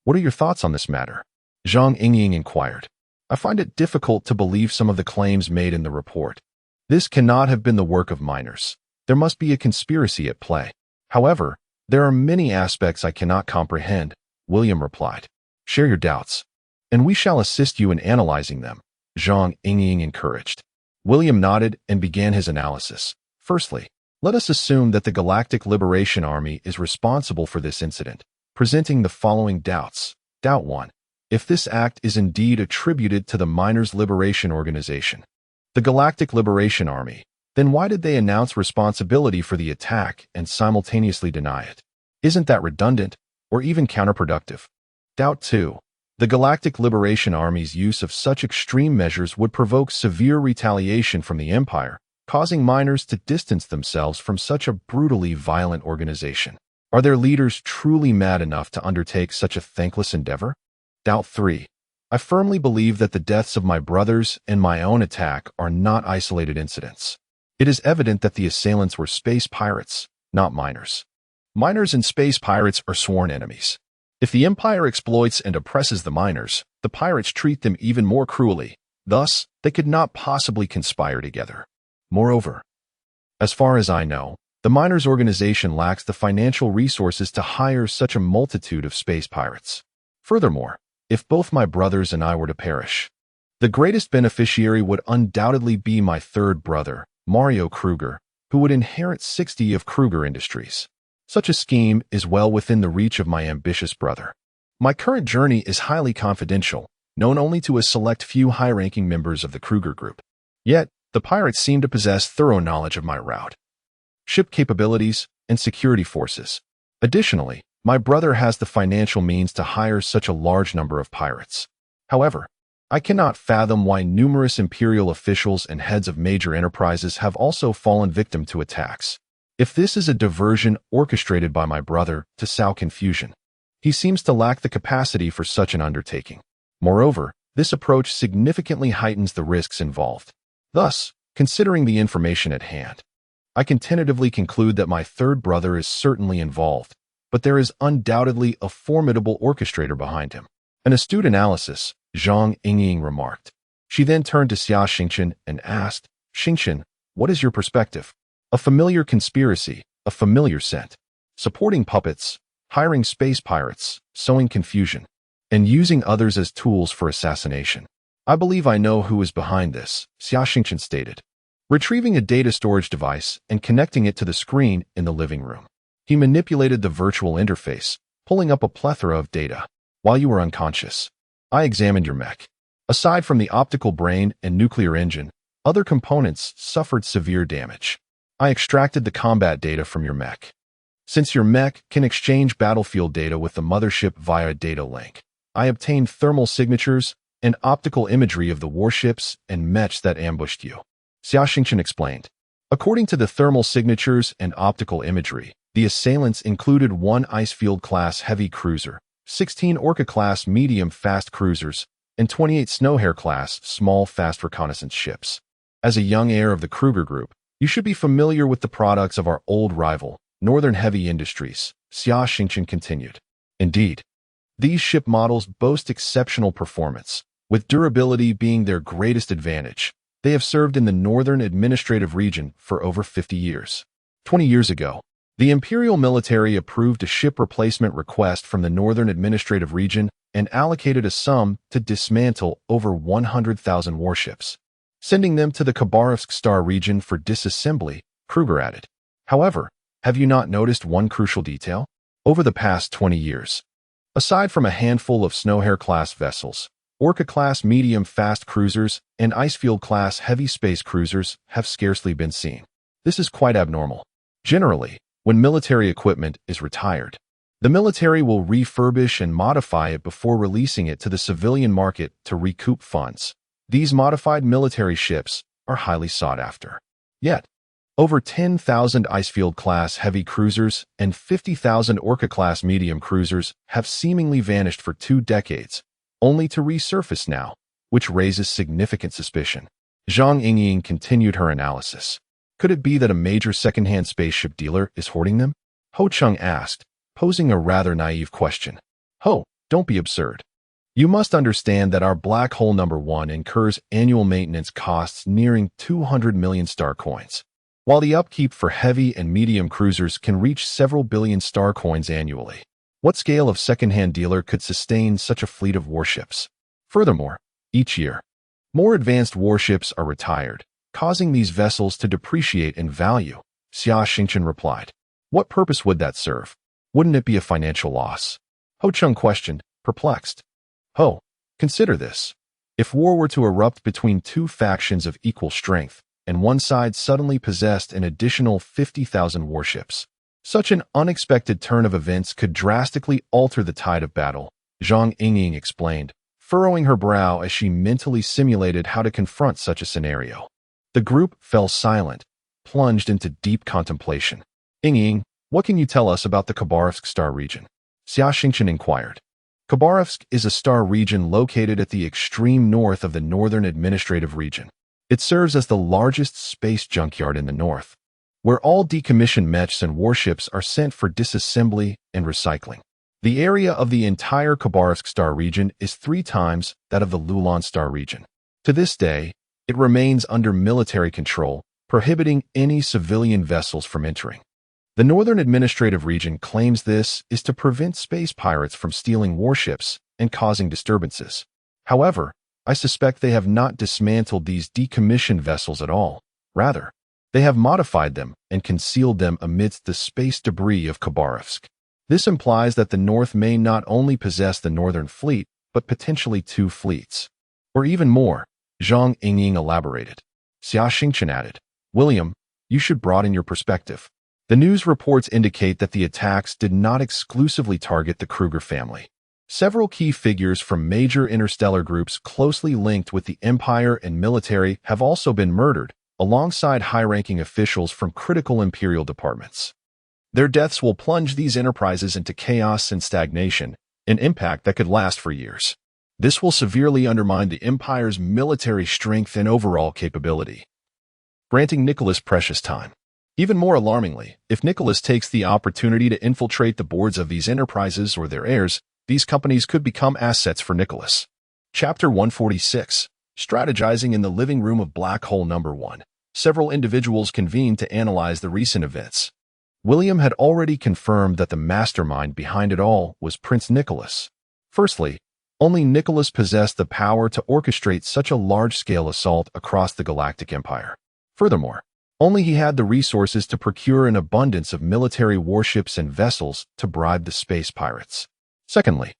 what are your thoughts on this matter? Zhang Yingying inquired. I find it difficult to believe some of the claims made in the report. This cannot have been the work of minors. There must be a conspiracy at play. However, there are many aspects I cannot comprehend, William replied. Share your doubts, and we shall assist you in analyzing them, Zhang Yingying encouraged. William nodded and began his analysis. Firstly, let us assume that the Galactic Liberation Army is responsible for this incident, presenting the following doubts. Doubt 1. If this act is indeed attributed to the Miners' Liberation Organization, the Galactic Liberation Army, then why did they announce responsibility for the attack and simultaneously deny it? Isn't that redundant or even counterproductive? Doubt 2. The Galactic Liberation Army's use of such extreme measures would provoke severe retaliation from the Empire, causing miners to distance themselves from such a brutally violent organization. Are their leaders truly mad enough to undertake such a thankless endeavor? Doubt 3. I firmly believe that the deaths of my brothers and my own attack are not isolated incidents. It is evident that the assailants were space pirates, not miners. Miners and space pirates are sworn enemies. If the Empire exploits and oppresses the miners, the pirates treat them even more cruelly. Thus, they could not possibly conspire together. Moreover, as far as I know, the miners' organization lacks the financial resources to hire such a multitude of space pirates. Furthermore, if both my brothers and I were to perish, the greatest beneficiary would undoubtedly be my third brother, Mario Kruger, who would inherit 60 of Kruger Industries. Such a scheme is well within the reach of my ambitious brother. My current journey is highly confidential, known only to a select few high-ranking members of the Kruger Group. Yet, the pirates seem to possess thorough knowledge of my route, ship capabilities, and security forces. Additionally, my brother has the financial means to hire such a large number of pirates. However, I cannot fathom why numerous Imperial officials and heads of major enterprises have also fallen victim to attacks. If this is a diversion orchestrated by my brother to sow confusion, he seems to lack the capacity for such an undertaking. Moreover, this approach significantly heightens the risks involved. Thus, considering the information at hand, I can tentatively conclude that my third brother is certainly involved, but there is undoubtedly a formidable orchestrator behind him. An astute analysis, Zhang Yingying remarked. She then turned to Xia Xingchen and asked, Xingchen, what is your perspective? A familiar conspiracy, a familiar scent. Supporting puppets, hiring space pirates, sowing confusion, and using others as tools for assassination. I believe I know who is behind this, Xia Xingchen stated, retrieving a data storage device and connecting it to the screen in the living room. He manipulated the virtual interface, pulling up a plethora of data. While you were unconscious, I examined your mech. Aside from the optical brain and nuclear engine, other components suffered severe damage. I extracted the combat data from your mech. Since your mech can exchange battlefield data with the mothership via a data link, I obtained thermal signatures and optical imagery of the warships and mechs that ambushed you. Xia Xingchen explained. According to the thermal signatures and optical imagery, the assailants included 1 Icefield-class heavy cruiser, 16 Orca-class medium-fast cruisers, and 28 Snowhare-class small fast reconnaissance ships. As a young heir of the Kruger Group, you should be familiar with the products of our old rival, Northern Heavy Industries, Xia Xingchen continued. Indeed, these ship models boast exceptional performance, with durability being their greatest advantage. They have served in the Northern Administrative Region for over 50 years. 20 years ago, the Imperial military approved a ship replacement request from the Northern Administrative Region and allocated a sum to dismantle over 100,000 warships, sending them to the Khabarovsk Star region for disassembly, Kruger added. However, have you not noticed one crucial detail? Over the past 20 years, aside from a handful of Snowhare-class vessels, Orca-class medium-fast cruisers and Icefield-class heavy space cruisers have scarcely been seen. This is quite abnormal. Generally, when military equipment is retired, the military will refurbish and modify it before releasing it to the civilian market to recoup funds. These modified military ships are highly sought after. Yet, over 10,000 Icefield-class heavy cruisers and 50,000 Orca-class medium cruisers have seemingly vanished for 2 decades, only to resurface now, which raises significant suspicion. Zhang Yingying continued her analysis. Could it be that a major second-hand spaceship dealer is hoarding them? Ho Chung asked, posing a rather naive question. Ho, don't be absurd. You must understand that our black hole number 1 incurs annual maintenance costs nearing 200 million star coins, while the upkeep for heavy and medium cruisers can reach several billion star coins annually. What scale of second-hand dealer could sustain such a fleet of warships? Furthermore, each year, more advanced warships are retired, causing these vessels to depreciate in value, Xia Xingchen replied. What purpose would that serve? Wouldn't it be a financial loss? Ho Chung questioned, perplexed. Ho, consider this. If war were to erupt between 2 factions of equal strength, and one side suddenly possessed an additional 50,000 warships, such an unexpected turn of events could drastically alter the tide of battle, Zhang Yingying explained, furrowing her brow as she mentally simulated how to confront such a scenario. The group fell silent, plunged into deep contemplation. Ying, what can you tell us about the Khabarovsk star region? Xia Xingchen inquired. Khabarovsk is a star region located at the extreme north of the Northern Administrative Region. It serves as the largest space junkyard in the north, where all decommissioned mechs and warships are sent for disassembly and recycling. The area of the entire Khabarovsk star region is 3 times that of the Lulan star region. To this day, it remains under military control, prohibiting any civilian vessels from entering. The Northern Administrative Region claims this is to prevent space pirates from stealing warships and causing disturbances. However, I suspect they have not dismantled these decommissioned vessels at all. Rather, they have modified them and concealed them amidst the space debris of Khabarovsk. This implies that the North may not only possess the Northern Fleet, but potentially 2 fleets. Or even more, Zhang Yingying elaborated. Xia Xingchen added, William, you should broaden your perspective. The news reports indicate that the attacks did not exclusively target the Kruger family. Several key figures from major interstellar groups closely linked with the Empire and military have also been murdered, alongside high-ranking officials from critical Imperial departments. Their deaths will plunge these enterprises into chaos and stagnation, an impact that could last for years. This will severely undermine the Empire's military strength and overall capability, granting Nicholas precious time. Even more alarmingly, if Nicholas takes the opportunity to infiltrate the boards of these enterprises or their heirs, these companies could become assets for Nicholas. Chapter 146. Strategizing in the living room of Black Hole Number 1. Several individuals convened to analyze the recent events. William had already confirmed that the mastermind behind it all was Prince Nicholas. Firstly, only Nicholas possessed the power to orchestrate such a large-scale assault across the Galactic Empire. Furthermore, only he had the resources to procure an abundance of military warships and vessels to bribe the space pirates. Secondly,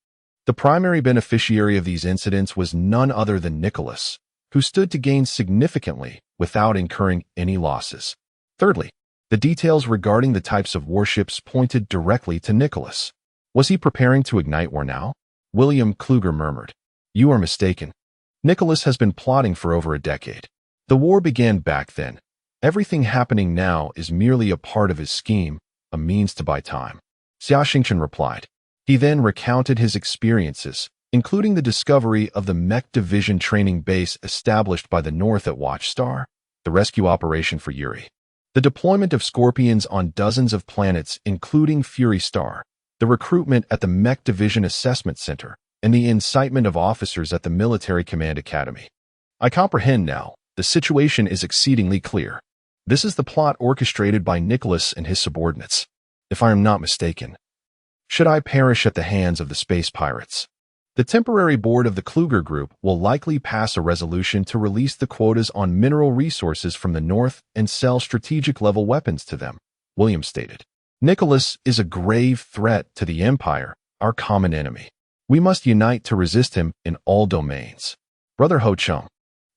the primary beneficiary of these incidents was none other than Nicholas, who stood to gain significantly without incurring any losses. Thirdly, the details regarding the types of warships pointed directly to Nicholas. Was he preparing to ignite war now? William Kluger murmured. You are mistaken. Nicholas has been plotting for over a decade. The war began back then. Everything happening now is merely a part of his scheme, a means to buy time. Xia Xingchen replied. He then recounted his experiences, including the discovery of the Mech division training base established by the North at Watchstar, the rescue operation for Yuri, the deployment of Scorpions on dozens of planets including Fury Star, the recruitment at the Mech Division Assessment Center, and the incitement of officers at the Military Command Academy. I comprehend now. The situation is exceedingly clear. This is the plot orchestrated by Nicholas and his subordinates, if I am not mistaken. Should I perish at the hands of the space pirates? The temporary board of the Kluger Group will likely pass a resolution to release the quotas on mineral resources from the North and sell strategic-level weapons to them, William stated. Nicholas is a grave threat to the Empire, our common enemy. We must unite to resist him in all domains. Brother Ho Chung,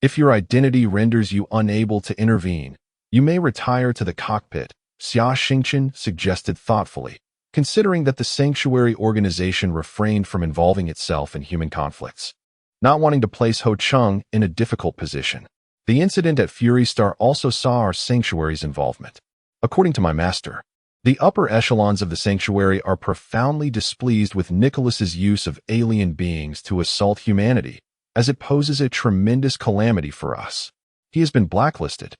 if your identity renders you unable to intervene, you may retire to the cockpit, Xia Xingchen suggested thoughtfully, considering that the sanctuary organization refrained from involving itself in human conflicts. Not wanting to place Ho Chung in a difficult position, the incident at Fury Star also saw our sanctuary's involvement. According to my master, the upper echelons of the sanctuary are profoundly displeased with Nicholas's use of alien beings to assault humanity, as it poses a tremendous calamity for us. He has been blacklisted,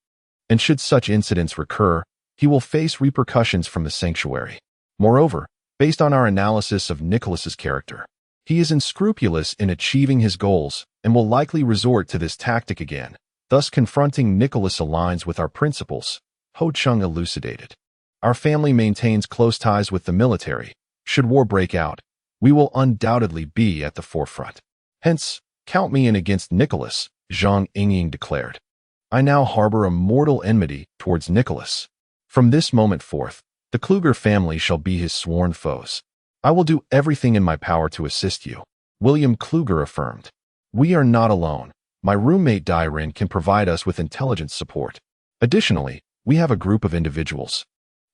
and should such incidents recur, he will face repercussions from the sanctuary. Moreover, based on our analysis of Nicholas's character, he is unscrupulous in achieving his goals and will likely resort to this tactic again. Thus, confronting Nicholas aligns with our principles, Ho Chung elucidated. Our family maintains close ties with the military. Should war break out, we will undoubtedly be at the forefront. Hence, count me in against Nicholas, Zhang Yingying declared. I now harbor a mortal enmity towards Nicholas. From this moment forth, the Kluger family shall be his sworn foes. I will do everything in my power to assist you, William Kluger affirmed. We are not alone. My roommate Dairin can provide us with intelligence support. Additionally, we have a group of individuals,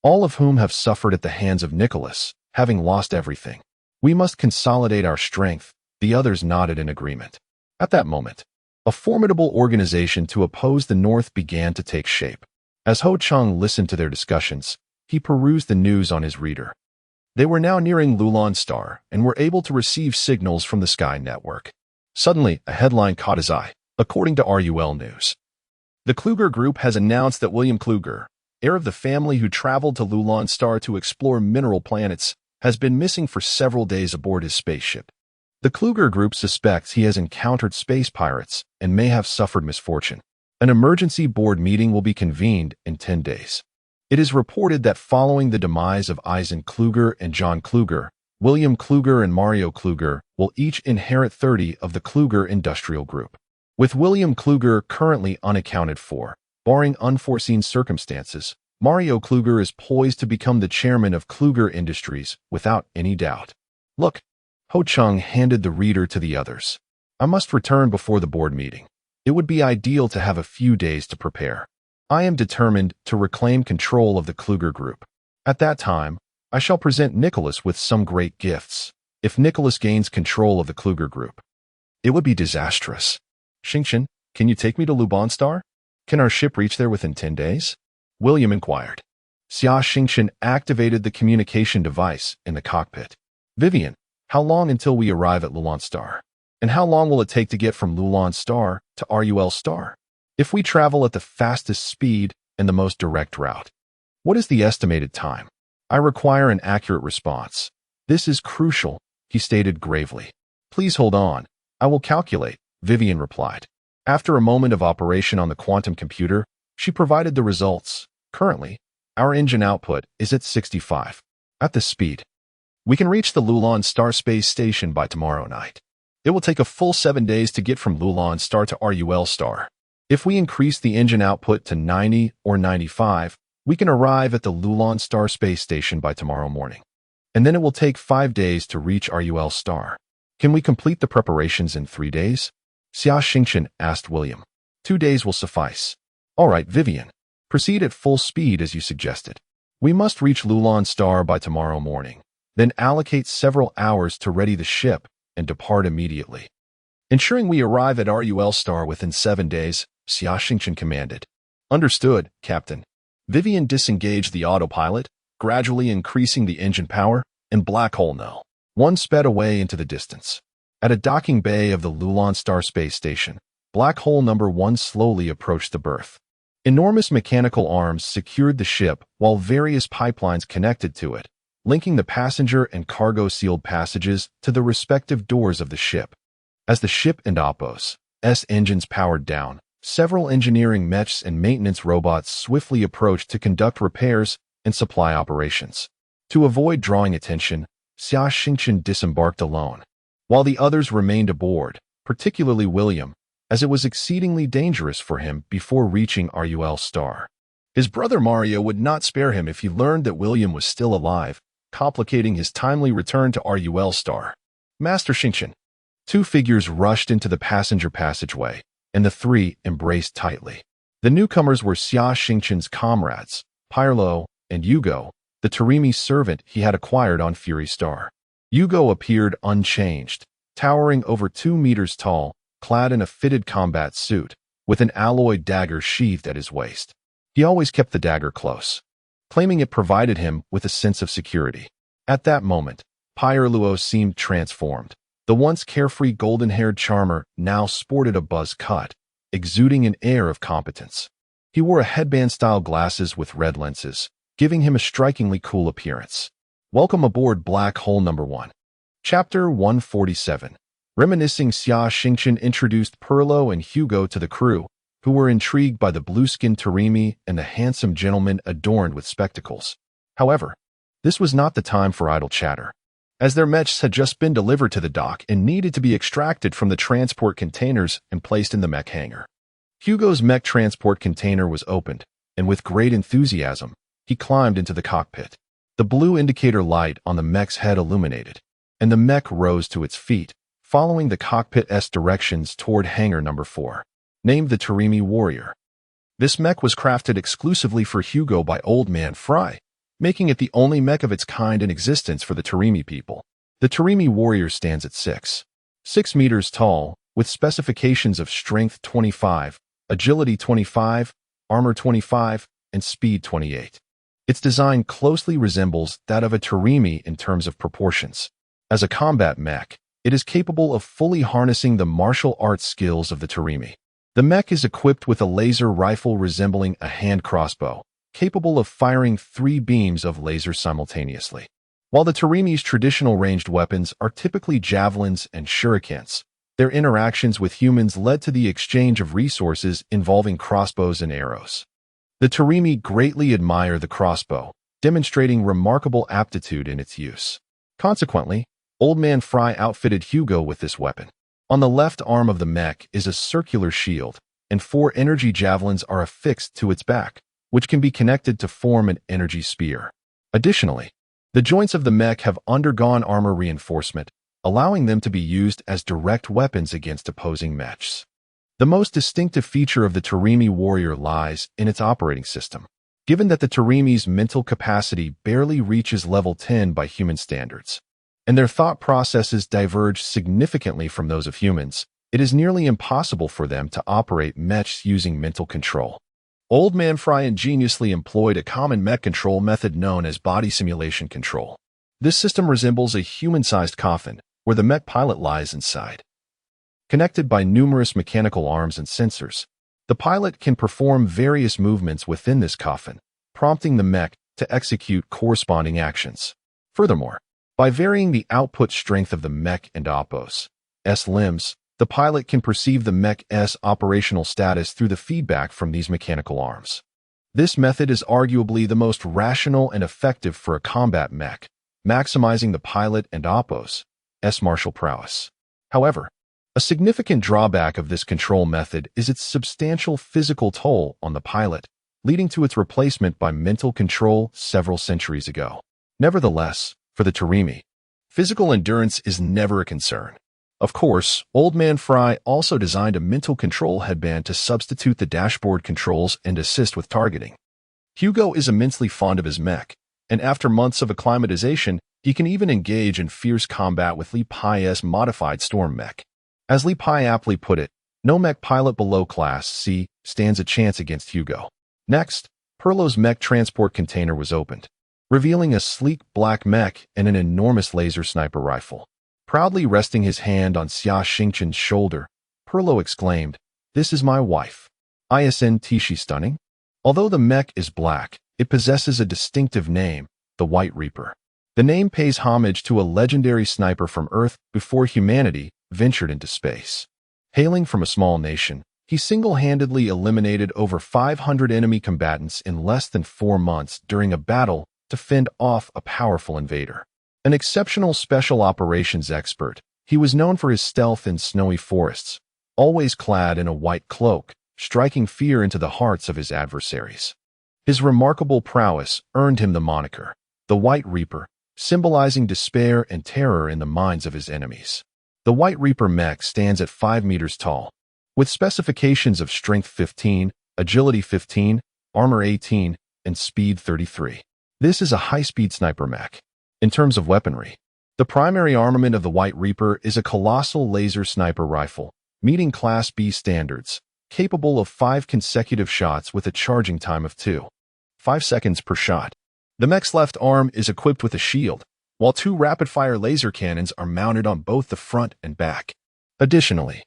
all of whom have suffered at the hands of Nicholas, having lost everything. We must consolidate our strength. The others nodded in agreement. At that moment, A formidable organization to oppose the North began to take shape. As Ho Chung listened to their discussions, he perused the news on his reader. They were now nearing Lulan Star and were able to receive signals from the Sky Network. Suddenly, a headline caught his eye, according to RUL News. The Kluger Group has announced that William Kluger, heir of the family who traveled to Lulan Star to explore mineral planets, has been missing for several days aboard his spaceship. The Kluger Group suspects he has encountered space pirates and may have suffered misfortune. An emergency board meeting will be convened in 10 days. It is reported that following the demise of Eisen Kluger and John Kluger, William Kluger and Mario Kluger will each inherit 30 of the Kluger Industrial Group. With William Kluger currently unaccounted for, barring unforeseen circumstances, Mario Kluger is poised to become the chairman of Kluger Industries without any doubt. Look, Ho Chung handed the reader to the others. I must return before the board meeting. It would be ideal to have a few days to prepare. I am determined to reclaim control of the Kluger Group. At that time, I shall present Nicholas with some great gifts. If Nicholas gains control of the Kluger Group, it would be disastrous. Xingchen, can you take me to Luban Star? Can our ship reach there within 10 days? William inquired. Xia Xingchen activated the communication device in the cockpit. Vivian, how long until we arrive at Lulan Star? And how long will it take to get from Lulan Star to RUL Star? If we travel at the fastest speed and the most direct route, what is the estimated time? I require an accurate response. This is crucial, he stated gravely. Please hold on. I will calculate, Vivian replied. After a moment of operation on the quantum computer, she provided the results. Currently, our engine output is at 65. At this speed, we can reach the Lulan Star space station by tomorrow night. It will take a full 7 days to get from Lulan Star to RUL Star. If we increase the engine output to 90 or 95, we can arrive at the Lulan Star space station by tomorrow morning. And then it will take 5 days to reach RUL Star. Can we complete the preparations in 3 days? Xia Xingchen asked William. 2 days will suffice. All right, Vivian. Proceed at full speed as you suggested. We must reach Lulan Star by tomorrow morning. Then allocate several hours to ready the ship and depart immediately. Ensuring we arrive at RUL Star within 7 days, Xia Xingchen commanded. Understood, Captain. Vivian disengaged the autopilot, gradually increasing the engine power, and Black Hole No. 1 sped away into the distance. At a docking bay of the Lulan Star space station, Black Hole Number 1 slowly approached the berth. Enormous mechanical arms secured the ship while various pipelines connected to it, linking the passenger and cargo sealed passages to the respective doors of the ship. As the ship and Oppo's engines powered down, several engineering mechs and maintenance robots swiftly approached to conduct repairs and supply operations. To avoid drawing attention, Xia Xingchen disembarked alone, while the others remained aboard, particularly William, as it was exceedingly dangerous for him before reaching RUL Star. His brother Mario would not spare him if he learned that William was still alive, complicating his timely return to RUL Star. Master Xingchen. 2 figures rushed into the passenger passageway, and the 3 embraced tightly. The newcomers were Xia Xingchen's comrades, Pirlo and Yugo, the Tarimi servant he had acquired on Fury Star. Yugo appeared unchanged, towering over 2 meters tall, clad in a fitted combat suit, with an alloy dagger sheathed at his waist. He always kept the dagger close, claiming it provided him with a sense of security. At that moment, Pirlo seemed transformed. The once carefree golden-haired charmer now sported a buzz cut, exuding an air of competence. He wore a headband-style glasses with red lenses, giving him a strikingly cool appearance. Welcome aboard Black Hole Number 1. Chapter 147. Reminiscing. Xia Xingchen introduced Pirlo and Hugo to the crew, who were intrigued by the blue-skinned Tarimi and the handsome gentleman adorned with spectacles. However, this was not the time for idle chatter, as their mechs had just been delivered to the dock and needed to be extracted from the transport containers and placed in the mech hangar. Hugo's mech transport container was opened, and with great enthusiasm, he climbed into the cockpit. The blue indicator light on the mech's head illuminated, and the mech rose to its feet, following the cockpit's directions toward hangar number 4, named the Tarimi Warrior. This mech was crafted exclusively for Hugo by Old Man Fry, making it the only mech of its kind in existence for the Tarimi people. The Tarimi Warrior stands at 6 meters tall, with specifications of Strength 25, Agility 25, Armor 25, and Speed 28. Its design closely resembles that of a Tarimi in terms of proportions. As a combat mech, it is capable of fully harnessing the martial arts skills of the Tarimi. The mech is equipped with a laser rifle resembling a hand crossbow, capable of firing 3 beams of laser simultaneously. While the Tarimi's traditional ranged weapons are typically javelins and shurikens, their interactions with humans led to the exchange of resources involving crossbows and arrows. The Tarimi greatly admire the crossbow, demonstrating remarkable aptitude in its use. Consequently, Old Man Fry outfitted Hugo with this weapon. On the left arm of the mech is a circular shield, and 4 energy javelins are affixed to its back, which can be connected to form an energy spear. Additionally, the joints of the mech have undergone armor reinforcement, allowing them to be used as direct weapons against opposing mechs. The most distinctive feature of the Tarimi warrior lies in its operating system. Given that the Tarimi's mental capacity barely reaches level 10 by human standards, and their thought processes diverge significantly from those of humans, it is nearly impossible for them to operate mechs using mental control. Old Man Fry ingeniously employed a common mech control method known as body simulation control. This system resembles a human-sized coffin, where the mech pilot lies inside. Connected by numerous mechanical arms and sensors, the pilot can perform various movements within this coffin, prompting the mech to execute corresponding actions. Furthermore, by varying the output strength of the mech and Oppo's limbs, the pilot can perceive the mech's operational status through the feedback from these mechanical arms. This method is arguably the most rational and effective for a combat mech, maximizing the pilot and Oppo's martial prowess. However, a significant drawback of this control method is its substantial physical toll on the pilot, leading to its replacement by mental control several centuries ago. Nevertheless, for the Tarimi, physical endurance is never a concern. Of course, Old Man Fry also designed a mental control headband to substitute the dashboard controls and assist with targeting. Hugo is immensely fond of his mech, and after months of acclimatization, he can even engage in fierce combat with Li Pai's modified Storm Mech. As Li Pai aptly put it, no mech pilot below Class C stands a chance against Hugo. Next, Perlo's mech transport container was opened, revealing a sleek black mech and an enormous laser sniper rifle. Proudly resting his hand on Xia Xingchen's shoulder, Perlo exclaimed, "This is my wife. Isn't she stunning?" Although the mech is black, it possesses a distinctive name, the White Reaper. The name pays homage to a legendary sniper from Earth before humanity ventured into space. Hailing from a small nation, he single-handedly eliminated over 500 enemy combatants in less than 4 months during a battle to fend off a powerful invader. An exceptional special operations expert, he was known for his stealth in snowy forests, always clad in a white cloak, striking fear into the hearts of his adversaries. His remarkable prowess earned him the moniker, the White Reaper, symbolizing despair and terror in the minds of his enemies. The White Reaper mech stands at 5 meters tall, with specifications of Strength 15, Agility 15, Armor 18, and Speed 33. This is a high-speed sniper mech. In terms of weaponry, the primary armament of the White Reaper is a colossal laser sniper rifle, meeting Class B standards, capable of 5 consecutive shots with a charging time of 2.5 seconds per shot. The mech's left arm is equipped with a shield, while 2 rapid-fire laser cannons are mounted on both the front and back. Additionally,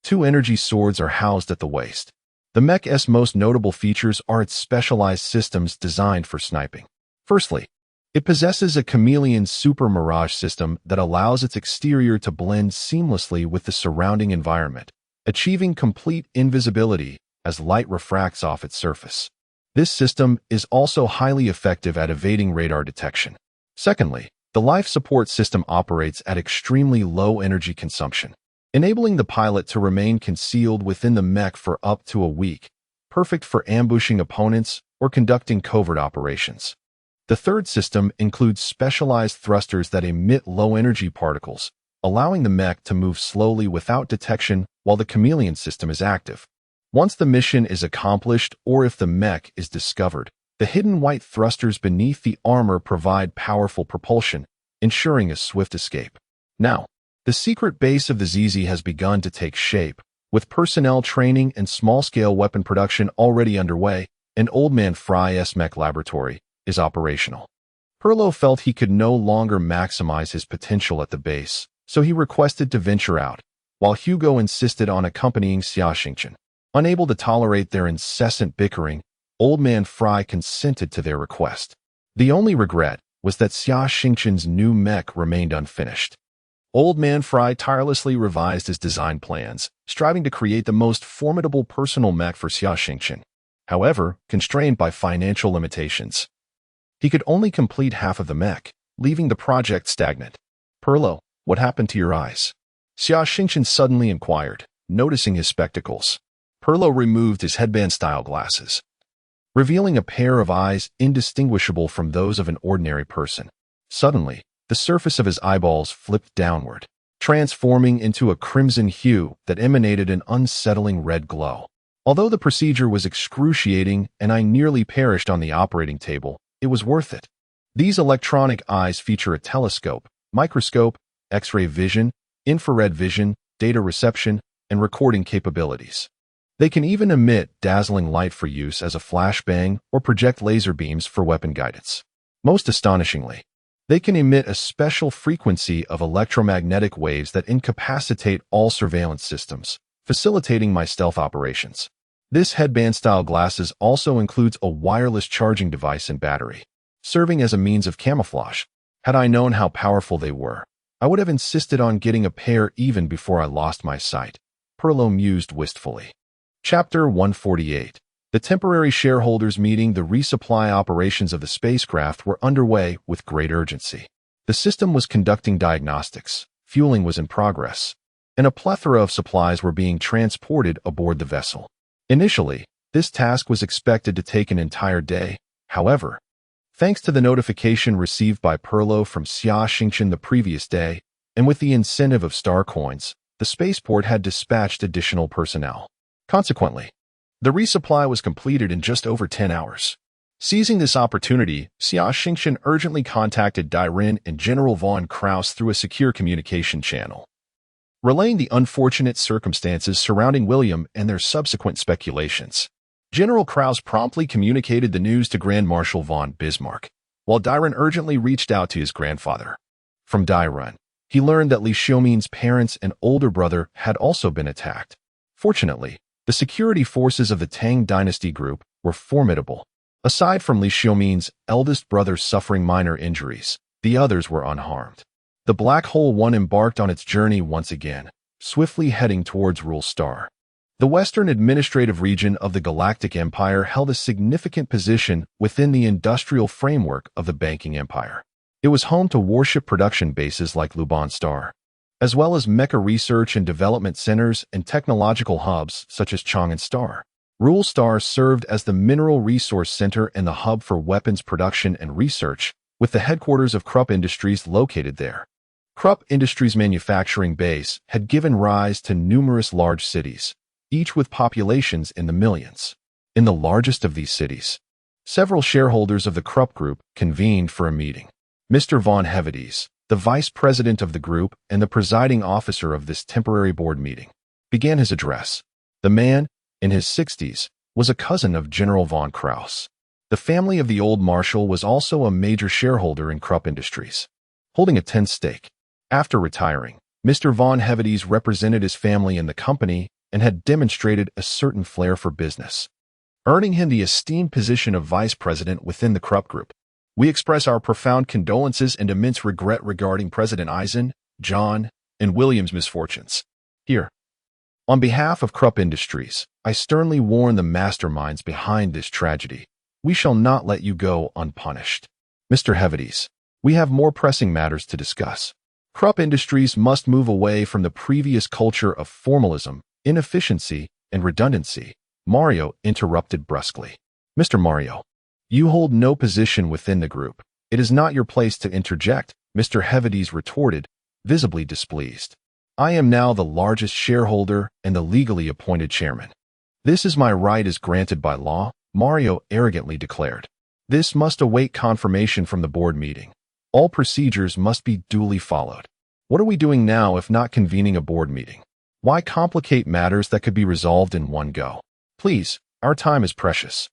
2 energy swords are housed at the waist. The mech's most notable features are its specialized systems designed for sniping. Firstly, it possesses a chameleon super mirage system that allows its exterior to blend seamlessly with the surrounding environment, achieving complete invisibility as light refracts off its surface. This system is also highly effective at evading radar detection. Secondly, the life support system operates at extremely low energy consumption, enabling the pilot to remain concealed within the mech for up to a week, perfect for ambushing opponents or conducting covert operations. The third system includes specialized thrusters that emit low-energy particles, allowing the mech to move slowly without detection while the chameleon system is active. Once the mission is accomplished or if the mech is discovered, the hidden white thrusters beneath the armor provide powerful propulsion, ensuring a swift escape. Now, The secret base of the ZZ has begun to take shape, with personnel training and small-scale weapon production already underway. An Old Man Fry's Mech laboratory is operational. Perlo felt he could no longer maximize his potential at the base, so he requested to venture out, while Hugo insisted on accompanying Xia Xingchen. Unable to tolerate their incessant bickering, Old Man Fry consented to their request. The only regret was that Xia Xingchen's new mech remained unfinished. Old Man Fry tirelessly revised his design plans, striving to create the most formidable personal mech for Xia Xingchen. However, constrained by financial limitations, he could only complete half of the mech, leaving the project stagnant. Perlo, what happened to your eyes? Xia Xingchen suddenly inquired, noticing his spectacles. Perlo removed his headband-style glasses, revealing a pair of eyes indistinguishable from those of an ordinary person. Suddenly, the surface of his eyeballs flipped downward, transforming into a crimson hue that emanated an unsettling red glow. Although the procedure was excruciating and I nearly perished on the operating table, it was worth it. These electronic eyes feature a telescope, microscope, X-ray vision, infrared vision, data reception, and recording capabilities. They can even emit dazzling light for use as a flashbang or project laser beams for weapon guidance. Most astonishingly, they can emit a special frequency of electromagnetic waves that incapacitate all surveillance systems, facilitating my stealth operations. This headband-style glasses also includes a wireless charging device and battery, serving as a means of camouflage. Had I known how powerful they were, I would have insisted on getting a pair even before I lost my sight. Perlo mused wistfully. Chapter 148. The temporary shareholders meeting. The resupply operations of the spacecraft were underway with great urgency. The system was conducting diagnostics, fueling was in progress, and a plethora of supplies were being transported aboard the vessel. Initially, this task was expected to take an entire day. However, thanks to the notification received by Perlo from Xia Xingchen the previous day, and with the incentive of star coins, the spaceport had dispatched additional personnel. Consequently, the resupply was completed in just over 10 hours. Seizing this opportunity, Xia Xingchen urgently contacted Dairen and General von Kraus through a secure communication channel, relaying the unfortunate circumstances surrounding William and their subsequent speculations. General Kraus promptly communicated the news to Grand Marshal von Bismarck, while Dairen urgently reached out to his grandfather. From Dairen, he learned that Li Xiaomin's parents and older brother had also been attacked. Fortunately, the security forces of the Tang Dynasty group were formidable. Aside from Li Xiaomin's eldest brother suffering minor injuries, the others were unharmed. The Black Hole 1 embarked on its journey once again, swiftly heading towards Rule Star. The Western administrative region of the Galactic Empire held a significant position within the industrial framework of the Banking Empire. It was home to warship production bases like Luban Star, as well as Mecha research and development centers and technological hubs such as Chang'an Star. Rule Star served as the mineral resource center and the hub for weapons production and research, with the headquarters of Krupp Industries located there. Krupp Industries' manufacturing base had given rise to numerous large cities, each with populations in the millions. In the largest of these cities, several shareholders of the Krupp Group convened for a meeting. Mr. von Hevedes, the vice president of the group and the presiding officer of this temporary board meeting, began his address. The man, in his 60s, was a cousin of General von Kraus. The family of the old marshal was also a major shareholder in Krupp Industries, holding a 10 stake. After retiring, Mr. von Hevedes represented his family in the company and had demonstrated a certain flair for business, earning him the esteemed position of vice president within the Krupp Group. We express our profound condolences and immense regret regarding President Eisen, John, and William's misfortunes. Here, on behalf of Krupp Industries, I sternly warn the masterminds behind this tragedy. We shall not let you go unpunished. Mr. Hevedes, we have more pressing matters to discuss. Krupp Industries must move away from the previous culture of formalism, inefficiency, and redundancy. Mario interrupted brusquely. Mr. Mario, you hold no position within the group. It is not your place to interject, Mr. Hevedes retorted, visibly displeased. I am now the largest shareholder and the legally appointed chairman. This is my right as granted by law, Mario arrogantly declared. This must await confirmation from the board meeting. All procedures must be duly followed. What are we doing now if not convening a board meeting? Why complicate matters that could be resolved in one go? Please, our time is precious.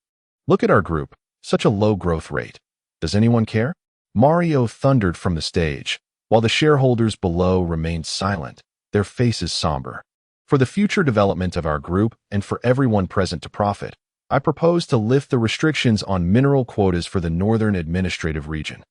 Look at our group, such a low growth rate. Does anyone care? Mario thundered from the stage, while the shareholders below remained silent, their faces somber. For the future development of our group and for everyone present to profit, I propose to lift the restrictions on mineral quotas for the Northern Administrative Region.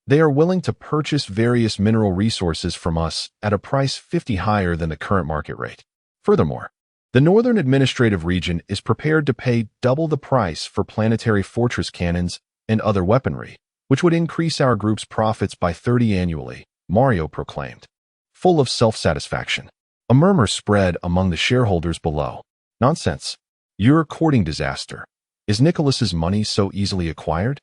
They are willing to purchase various mineral resources from us at a price 50 higher than the current market rate. Furthermore, the Northern Administrative Region is prepared to pay double the price for planetary fortress cannons and other weaponry, which would increase our group's profits by 30 annually, Mario proclaimed. Full of self-satisfaction. A murmur spread among the shareholders below. Nonsense. You're a courting disaster. Is Nicholas's money so easily acquired?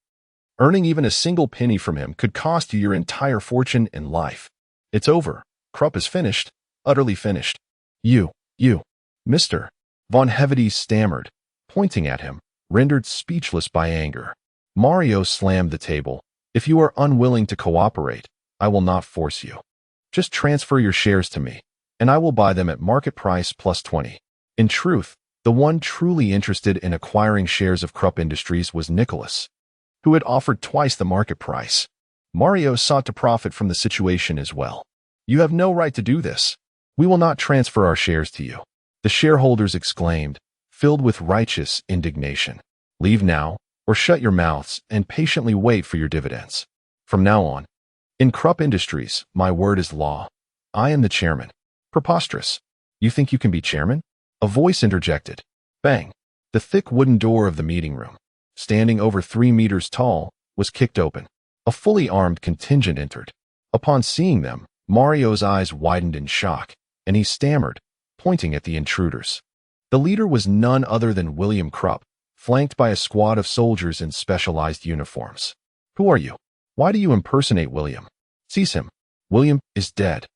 Earning even a single penny from him could cost you your entire fortune and life. It's over. Krupp is finished. Utterly finished. You, Mr. Von Hevedes stammered, pointing at him, rendered speechless by anger. Mario slammed the table. If you are unwilling to cooperate, I will not force you. Just transfer your shares to me, and I will buy them at market price plus 20. In truth, the one truly interested in acquiring shares of Krupp Industries was Nicholas, who had offered twice the market price. Mario sought to profit from the situation as well. You have no right to do this. We will not transfer our shares to you. The shareholders exclaimed, filled with righteous indignation. Leave now, or shut your mouths and patiently wait for your dividends. From now on, in Krupp Industries, my word is law. I am the chairman. Preposterous. You think you can be chairman? A voice interjected. Bang. The thick wooden door of the meeting room, standing over 3 meters tall, was kicked open. A fully armed contingent entered. Upon seeing them, Mario's eyes widened in shock, and he stammered, pointing at the intruders. The leader was none other than William Krupp, flanked by a squad of soldiers in specialized uniforms. Who are you? Why do you impersonate William? Seize him. William is dead.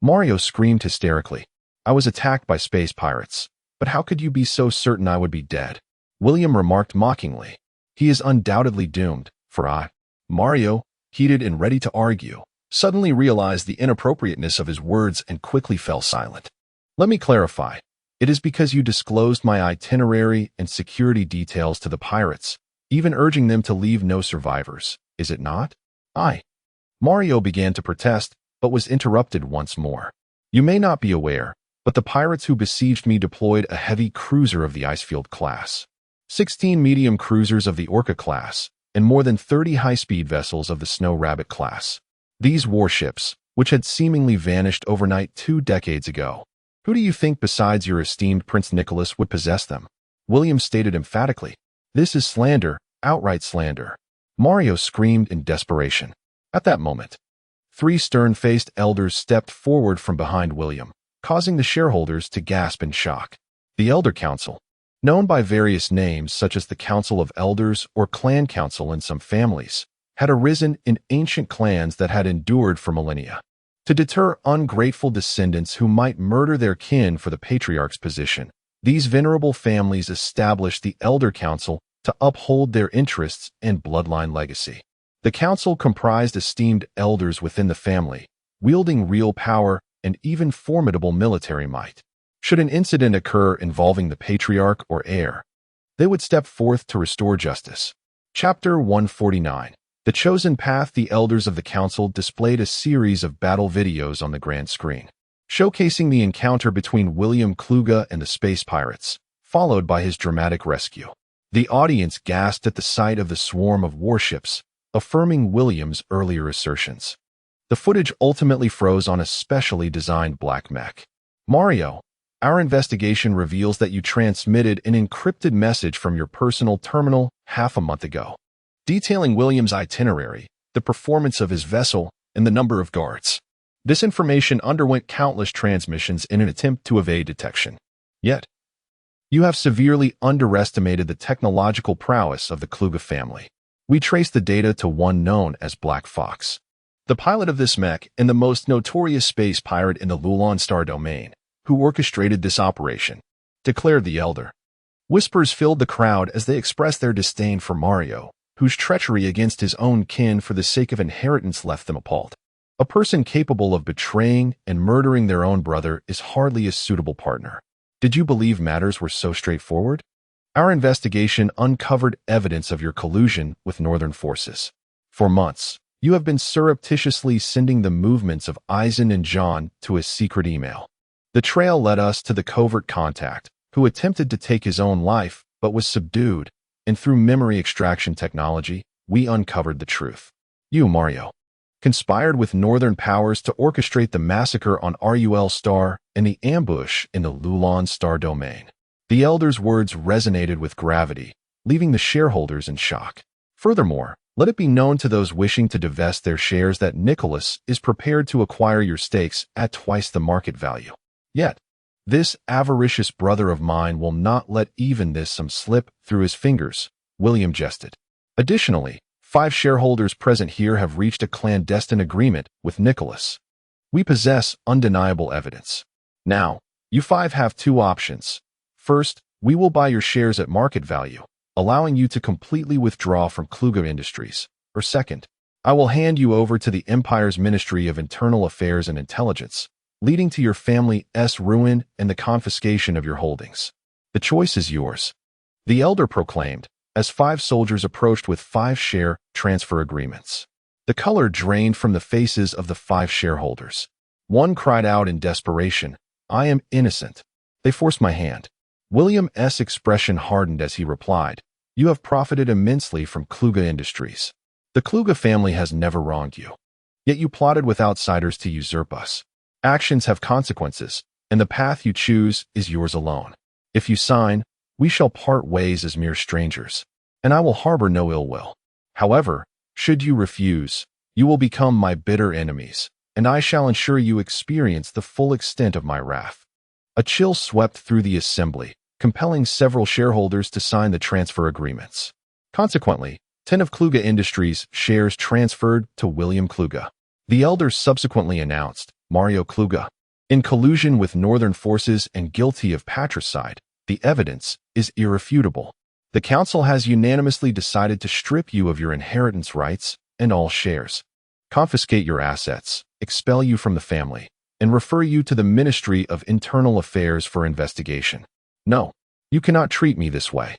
Mario screamed hysterically. I was attacked by space pirates. But how could you be so certain I would be dead? William remarked mockingly. He is undoubtedly doomed, for I. Mario, heated and ready to argue, suddenly realized the inappropriateness of his words and quickly fell silent. Let me clarify. It is because you disclosed my itinerary and security details to the pirates, even urging them to leave no survivors, is it not? Mario began to protest, but was interrupted once more. You may not be aware, but the pirates who besieged me deployed a heavy cruiser of the Icefield class, 16 medium cruisers of the Orca class, and more than 30 high-speed vessels of the Snow Rabbit class. These warships, which had seemingly vanished overnight 2 decades ago. Who do you think besides your esteemed Prince Nicholas would possess them? William stated emphatically. This is slander, outright slander. Mario screamed in desperation. At that moment, 3 stern-faced elders stepped forward from behind William, causing the shareholders to gasp in shock. The Elder Council, known by various names such as the Council of Elders or Clan Council in some families, had arisen in ancient clans that had endured for millennia. To deter ungrateful descendants who might murder their kin for the patriarch's position, these venerable families established the Elder Council to uphold their interests and bloodline legacy. The council comprised esteemed elders within the family, wielding real power and even formidable military might. Should an incident occur involving the patriarch or heir, they would step forth to restore justice. Chapter 149. The Chosen Path. The elders of the council displayed a series of battle videos on the grand screen, showcasing the encounter between William Kluge and the space pirates, followed by his dramatic rescue. The audience gasped at the sight of the swarm of warships, affirming William's earlier assertions. The footage ultimately froze on a specially designed black mech. Mario, our investigation reveals that you transmitted an encrypted message from your personal terminal half a month ago, detailing William's itinerary, the performance of his vessel, and the number of guards. This information underwent countless transmissions in an attempt to evade detection. Yet, you have severely underestimated the technological prowess of the Kluge family. We traced the data to one known as Black Fox, the pilot of this mech and the most notorious space pirate in the Lulon Star domain, who orchestrated this operation, declared the elder. Whispers filled the crowd as they expressed their disdain for Mario, whose treachery against his own kin for the sake of inheritance left them appalled. A person capable of betraying and murdering their own brother is hardly a suitable partner. Did you believe matters were so straightforward? Our investigation uncovered evidence of your collusion with Northern forces. For months, you have been surreptitiously sending the movements of Eisen and John to a secret email. The trail led us to the covert contact, who attempted to take his own life but was subdued, and through memory extraction technology, we uncovered the truth. You, Mario, conspired with Northern powers to orchestrate the massacre on RUL Star and the ambush in the Lulon Star domain. The Elder's words resonated with gravity, leaving the shareholders in shock. Furthermore, let it be known to those wishing to divest their shares that Nicholas is prepared to acquire your stakes at twice the market value. Yet, this avaricious brother of mine will not let even this sum slip through his fingers, William jested. Additionally, 5 shareholders present here have reached a clandestine agreement with Nicholas. We possess undeniable evidence. Now, you 5 have 2 options. First, we will buy your shares at market value, allowing you to completely withdraw from Kluge Industries. Or second, I will hand you over to the Empire's Ministry of Internal Affairs and Intelligence, leading to your family's ruin and the confiscation of your holdings. The choice is yours. The Elder proclaimed, as 5 soldiers approached with 5 share transfer agreements. The color drained from the faces of the 5 shareholders. One cried out in desperation, "I am innocent. They forced my hand." William's expression hardened as he replied, "You have profited immensely from Kluge Industries. The Kluge family has never wronged you. Yet you plotted with outsiders to usurp us. Actions have consequences, and the path you choose is yours alone. If you sign, we shall part ways as mere strangers, and I will harbor no ill will. However, should you refuse, you will become my bitter enemies, and I shall ensure you experience the full extent of my wrath." A chill swept through the assembly, compelling several shareholders to sign the transfer agreements. Consequently, 10 of Kluge Industries' shares transferred to William Kluge. The Elder subsequently announced, Mario Kluge, in collusion with Northern forces and guilty of patricide. The evidence is irrefutable. The Council has unanimously decided to strip you of your inheritance rights and all shares, confiscate your assets, expel you from the family, and refer you to the Ministry of Internal Affairs for investigation. No, you cannot treat me this way.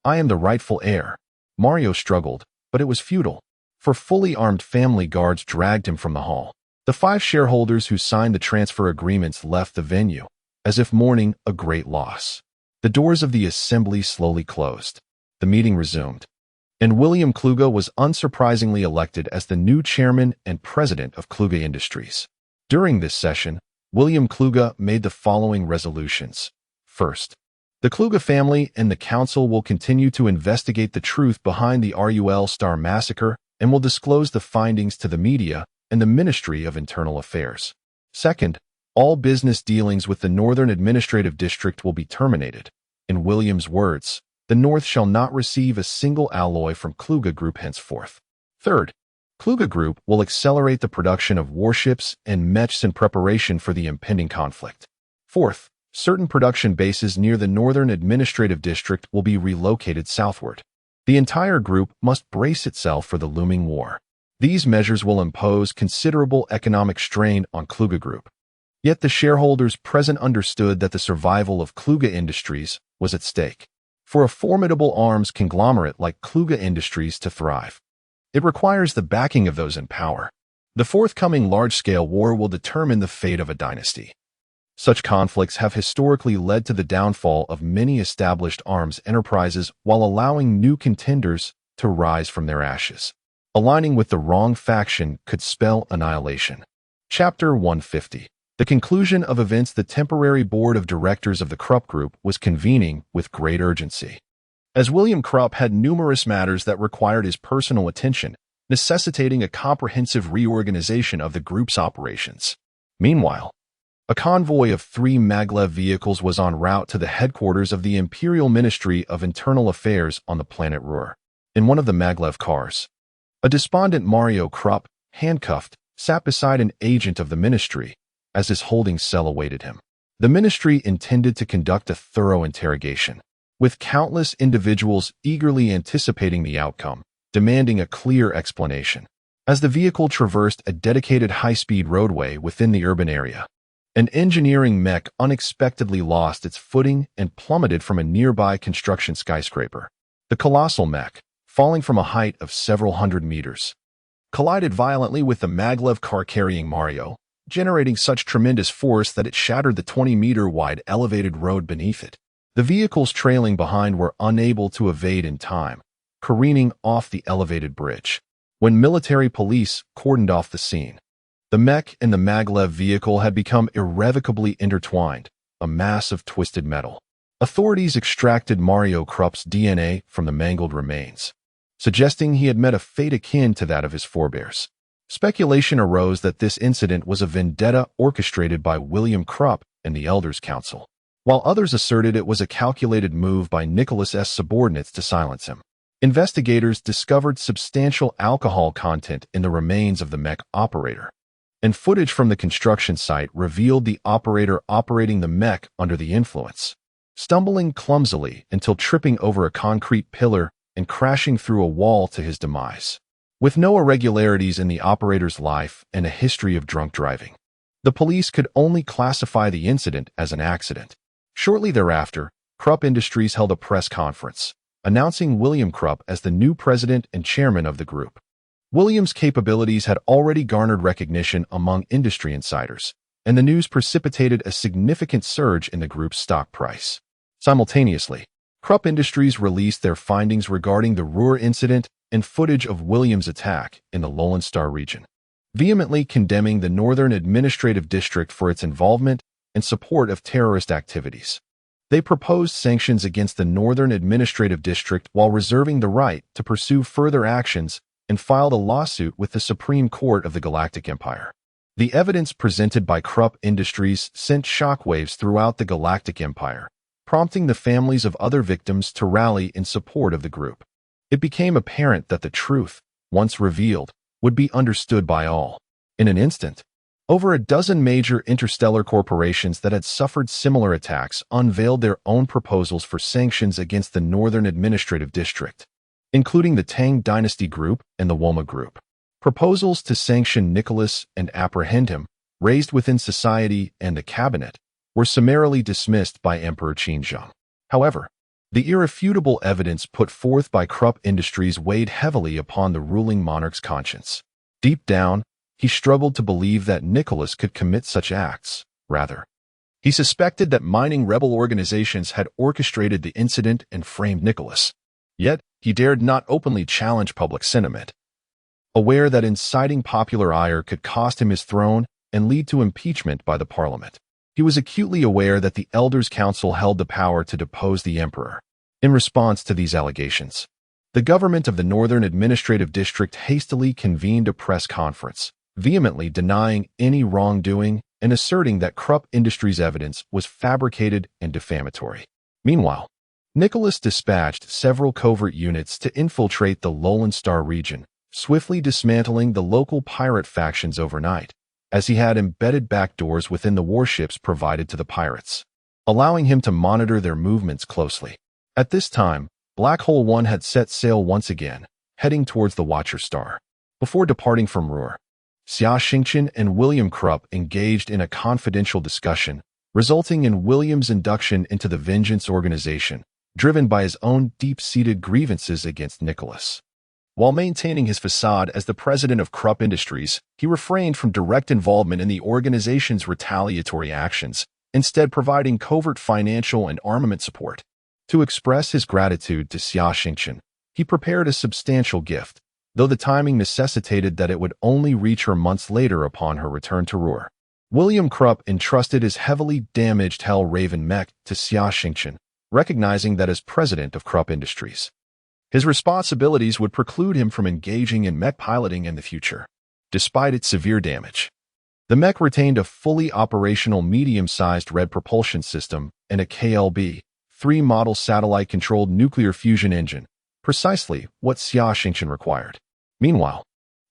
I am the rightful heir. Mario struggled, but it was futile, for fully armed family guards dragged him from the hall. The 5 shareholders who signed the transfer agreements left the venue, as if mourning a great loss. The doors of the assembly slowly closed. The meeting resumed, and William Kluge was unsurprisingly elected as the new chairman and president of Kluge Industries. During this session, William Kluge made the following resolutions. First, the Kluge family and the Council will continue to investigate the truth behind the RUL Star massacre and will disclose the findings to the media and the Ministry of Internal Affairs. Second, all business dealings with the Northern Administrative District will be terminated. In William's words, the North shall not receive a single alloy from Kluge Group henceforth. Third, Kluge Group will accelerate the production of warships and mechs in preparation for the impending conflict. Fourth, certain production bases near the Northern Administrative District will be relocated southward. The entire group must brace itself for the looming war. These measures will impose considerable economic strain on Kluge Group. Yet the shareholders present understood that the survival of Kluge Industries was at stake. For a formidable arms conglomerate like Kluge Industries to thrive, it requires the backing of those in power. The forthcoming large-scale war will determine the fate of a dynasty. Such conflicts have historically led to the downfall of many established arms enterprises while allowing new contenders to rise from their ashes. Aligning with the wrong faction could spell annihilation. Chapter 150. The conclusion of events. The temporary board of directors of the Krupp Group was convening with great urgency. As William Krupp had numerous matters that required his personal attention, necessitating a comprehensive reorganization of the group's operations. Meanwhile, a convoy of 3 maglev vehicles was en route to the headquarters of the Imperial Ministry of Internal Affairs on the planet Ruhr. In one of the maglev cars, a despondent Mario Krupp, handcuffed, sat beside an agent of the ministry, as his holding cell awaited him. The ministry intended to conduct a thorough interrogation, with countless individuals eagerly anticipating the outcome, demanding a clear explanation. as the vehicle traversed a dedicated high-speed roadway within the urban area. An engineering mech unexpectedly lost its footing and plummeted from a nearby construction skyscraper. The colossal mech, falling from a height of several hundred meters, collided violently with the maglev car carrying Mario, generating such tremendous force that it shattered the 20-meter-wide elevated road beneath it. The vehicles trailing behind were unable to evade in time, careening off the elevated bridge. When military police cordoned off the scene, the mech and the maglev vehicle had become irrevocably intertwined, a mass of twisted metal. Authorities extracted Mario Krupp's DNA from the mangled remains, suggesting he had met a fate akin to that of his forebears. Speculation arose that this incident was a vendetta orchestrated by William Krupp and the Elders' Council, while others asserted it was a calculated move by Nicholas's subordinates to silence him. Investigators discovered substantial alcohol content in the remains of the mech operator, and footage from the construction site revealed the operator operating the mech under the influence, stumbling clumsily until tripping over a concrete pillar and crashing through a wall to his demise. With no irregularities in the operator's life and a history of drunk driving, the police could only classify the incident as an accident. Shortly thereafter, Krupp Industries held a press conference, announcing William Krupp as the new president and chairman of the group. William's capabilities had already garnered recognition among industry insiders, and the news precipitated a significant surge in the group's stock price. Simultaneously, Krupp Industries released their findings regarding the Ruhr incident and footage of William's attack in the Lowland Star region, vehemently condemning the Northern Administrative District for its involvement and support of terrorist activities. They proposed sanctions against the Northern Administrative District while reserving the right to pursue further actions and filed a lawsuit with the Supreme Court of the Galactic Empire. The evidence presented by Krupp Industries sent shockwaves throughout the Galactic Empire, prompting the families of other victims to rally in support of the group. It became apparent that the truth, once revealed, would be understood by all. In an instant, over a dozen major interstellar corporations that had suffered similar attacks unveiled their own proposals for sanctions against the Northern Administrative District, including the Tang Dynasty Group and the Woma Group. Proposals to sanction Nicholas and apprehend him, raised within society and the cabinet, were summarily dismissed by Emperor Qinzheng. However, the irrefutable evidence put forth by Krupp Industries weighed heavily upon the ruling monarch's conscience. Deep down, he struggled to believe that Nicholas could commit such acts. Rather, he suspected that mining rebel organizations had orchestrated the incident and framed Nicholas. Yet, he dared not openly challenge public sentiment, aware that inciting popular ire could cost him his throne and lead to impeachment by the parliament. He was acutely aware that the Elders' Council held the power to depose the emperor. In response to these allegations, the government of the Northern Administrative District hastily convened a press conference, vehemently denying any wrongdoing and asserting that Krupp Industries' evidence was fabricated and defamatory. Meanwhile, Nicholas dispatched several covert units to infiltrate the Lowland Star region, swiftly dismantling the local pirate factions overnight, as he had embedded backdoors within the warships provided to the pirates, allowing him to monitor their movements closely. At this time, Black Hole 1 had set sail once again, heading towards the Watcher Star. Before departing from Ruhr, Xia Xingchen and William Krupp engaged in a confidential discussion, resulting in William's induction into the Vengeance Organization, driven by his own deep-seated grievances against Nicholas. While maintaining his facade as the president of Krupp Industries, he refrained from direct involvement in the organization's retaliatory actions, instead providing covert financial and armament support. To express his gratitude to Xia Xingchen, he prepared a substantial gift, though the timing necessitated that it would only reach her months later upon her return to Ruhr. William Krupp entrusted his heavily damaged Hell Raven mech to Xia Xingchen, recognizing that as president of Krupp Industries, his responsibilities would preclude him from engaging in mech piloting in the future. Despite its severe damage, the mech retained a fully operational medium-sized red propulsion system and a KLB-3 model satellite-controlled nuclear fusion engine, precisely what Xia Xingchen required. Meanwhile,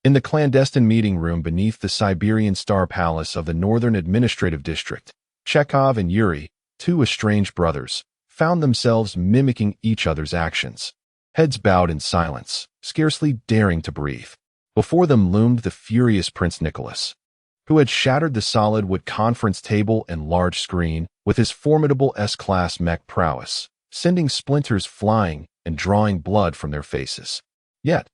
in the clandestine meeting room beneath the Siberian Star Palace of the Northern Administrative District, Chekhov and Yuri, two estranged brothers, found themselves mimicking each other's actions, heads bowed in silence, scarcely daring to breathe. Before them loomed the furious Prince Nicholas, who had shattered the solid wood conference table and large screen with his formidable S-class mech prowess, sending splinters flying and drawing blood from their faces. Yet,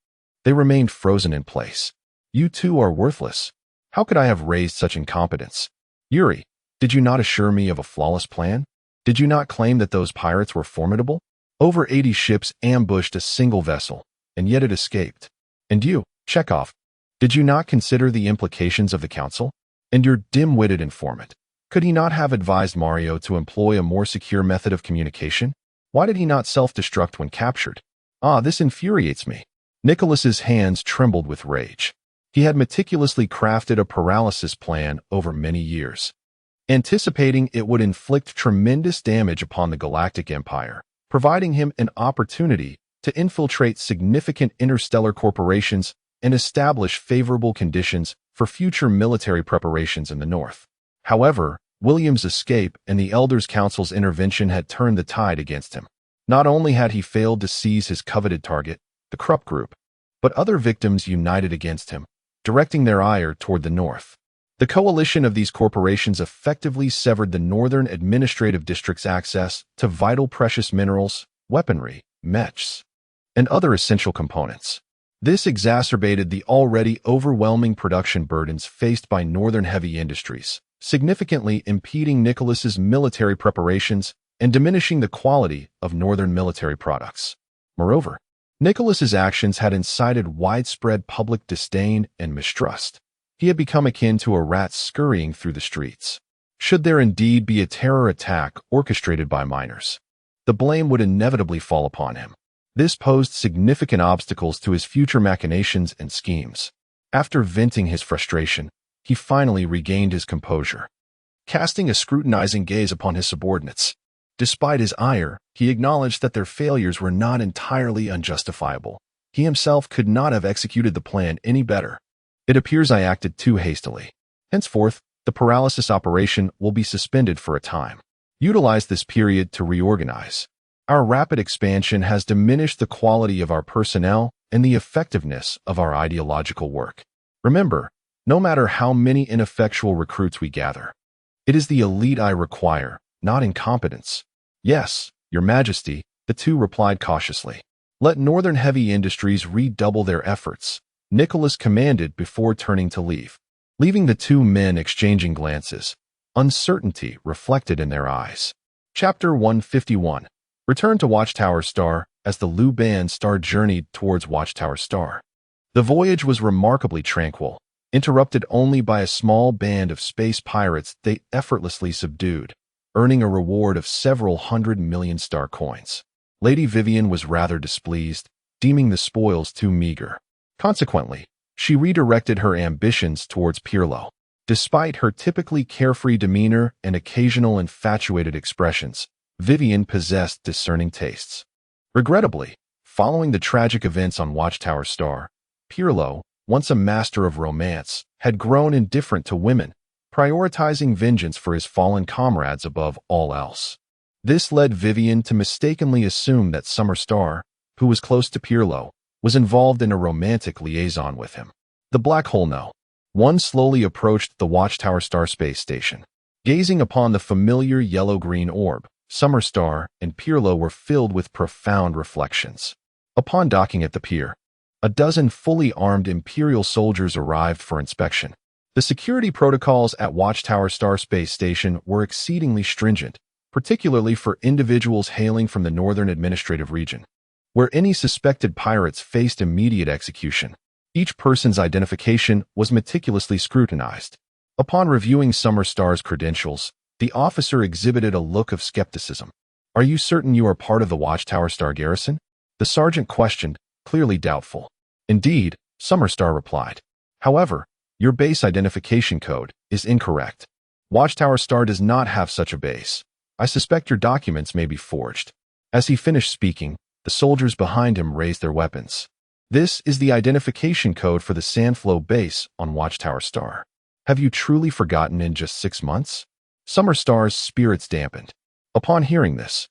they remained frozen in place. You two are worthless. How could I have raised such incompetence? Yuri, did you not assure me of a flawless plan? Did you not claim that those pirates were formidable? Over 80 ships ambushed a single vessel, and yet it escaped. And you, Chekhov, did you not consider the implications of the council? And your dim-witted informant, could he not have advised Mario to employ a more secure method of communication? Why did he not self-destruct when captured? Ah, this infuriates me. Nicholas's hands trembled with rage. He had meticulously crafted a paralysis plan over many years, anticipating it would inflict tremendous damage upon the Galactic Empire, providing him an opportunity to infiltrate significant interstellar corporations and establish favorable conditions for future military preparations in the North. However, William's escape and the Elders' Council's intervention had turned the tide against him. Not only had he failed to seize his coveted target, the Krupp Group, but other victims united against him, directing their ire toward the north. The coalition of these corporations effectively severed the Northern Administrative District's access to vital precious minerals, weaponry, mechs, and other essential components. This exacerbated the already overwhelming production burdens faced by Northern heavy industries, significantly impeding Nicholas's military preparations and diminishing the quality of Northern military products. Moreover, Nicholas's actions had incited widespread public disdain and mistrust. He had become akin to a rat scurrying through the streets. Should there indeed be a terror attack orchestrated by miners, the blame would inevitably fall upon him. This posed significant obstacles to his future machinations and schemes. After venting his frustration, he finally regained his composure, casting a scrutinizing gaze upon his subordinates. Despite his ire, he acknowledged that their failures were not entirely unjustifiable. He himself could not have executed the plan any better. It appears I acted too hastily. Henceforth, the paralysis operation will be suspended for a time. Utilize this period to reorganize. Our rapid expansion has diminished the quality of our personnel and the effectiveness of our ideological work. Remember, no matter how many ineffectual recruits we gather, it is the elite I require, not incompetence. Yes, Your Majesty, the two replied cautiously. Let Northern Heavy Industries redouble their efforts, Nicholas commanded before turning to leave. Leaving the two men exchanging glances, uncertainty reflected in their eyes. Chapter 151. Return to Watchtower Star. As the Lu Ban star journeyed towards Watchtower Star, the voyage was remarkably tranquil, interrupted only by a small band of space pirates they effortlessly subdued, earning a reward of several 100 million star coins. Lady Vivian was rather displeased, deeming the spoils too meager. Consequently, she redirected her ambitions towards Pirlo. Despite her typically carefree demeanor and occasional infatuated expressions, Vivian possessed discerning tastes. Regrettably, following the tragic events on Watchtower Star, Pirlo, once a master of romance, had grown indifferent to women, prioritizing vengeance for his fallen comrades above all else. This led Vivian to mistakenly assume that Summer Star, who was close to Pirlo, was involved in a romantic liaison with him. The black hole no. One slowly approached the Watchtower Star space station. Gazing upon the familiar yellow-green orb, Summer Star and Pirlo were filled with profound reflections. Upon docking at the pier, a dozen fully armed Imperial soldiers arrived for inspection. The security protocols at Watchtower Star Space Station were exceedingly stringent, particularly for individuals hailing from the Northern Administrative Region, where any suspected pirates faced immediate execution. Each person's identification was meticulously scrutinized. Upon reviewing Summer Star's credentials, the officer exhibited a look of skepticism. "Are you certain you are part of the Watchtower Star garrison?" The sergeant questioned, clearly doubtful. "Indeed," Summer Star replied. "However, your base identification code is incorrect. Watchtower Star does not have such a base. I suspect your documents may be forged." As he finished speaking, the soldiers behind him raised their weapons. "This is the identification code for the Sandflow base on Watchtower Star. Have you truly forgotten in just 6 months?" Summer Star's spirits dampened. Upon hearing this,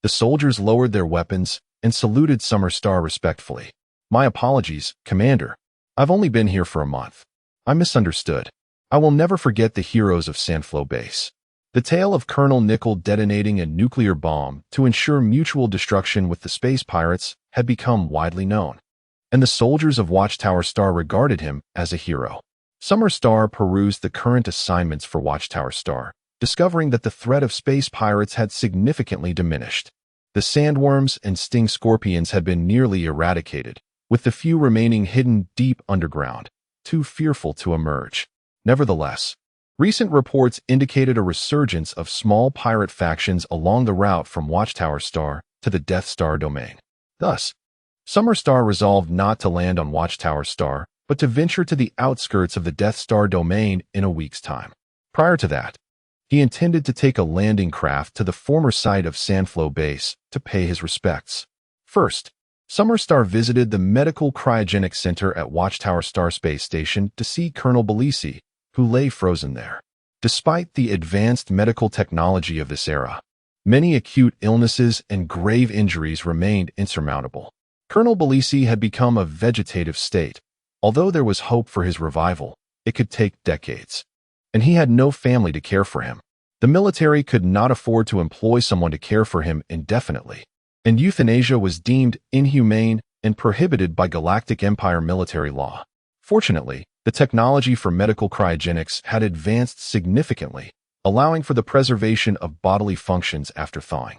the soldiers lowered their weapons and saluted Summer Star respectfully. "My apologies, Commander. I've only been here for a month. I misunderstood. I will never forget the heroes of Sanflo Base. The tale of Colonel Nickel detonating a nuclear bomb to ensure mutual destruction with the space pirates had become widely known, and the soldiers of Watchtower Star regarded him as a hero. Summer Star perused the current assignments for Watchtower Star, discovering that the threat of space pirates had significantly diminished. The sandworms and sting scorpions had been nearly eradicated, with the few remaining hidden deep underground, too fearful to emerge. Nevertheless, recent reports indicated a resurgence of small pirate factions along the route from Watchtower Star to the Death Star domain. Thus, Summer Star resolved not to land on Watchtower Star, but to venture to the outskirts of the Death Star domain in a week's time. Prior to that, he intended to take a landing craft to the former site of Sanflo Base to pay his respects. First, Summer Star visited the Medical Cryogenic Center at Watchtower Star Space Station to see Colonel Belisi, who lay frozen there. Despite the advanced medical technology of this era, many acute illnesses and grave injuries remained insurmountable. Colonel Belisi had become a vegetative state. Although there was hope for his revival, it could take decades, and he had no family to care for him. The military could not afford to employ someone to care for him indefinitely, and euthanasia was deemed inhumane and prohibited by Galactic Empire military law. Fortunately, the technology for medical cryogenics had advanced significantly, allowing for the preservation of bodily functions after thawing.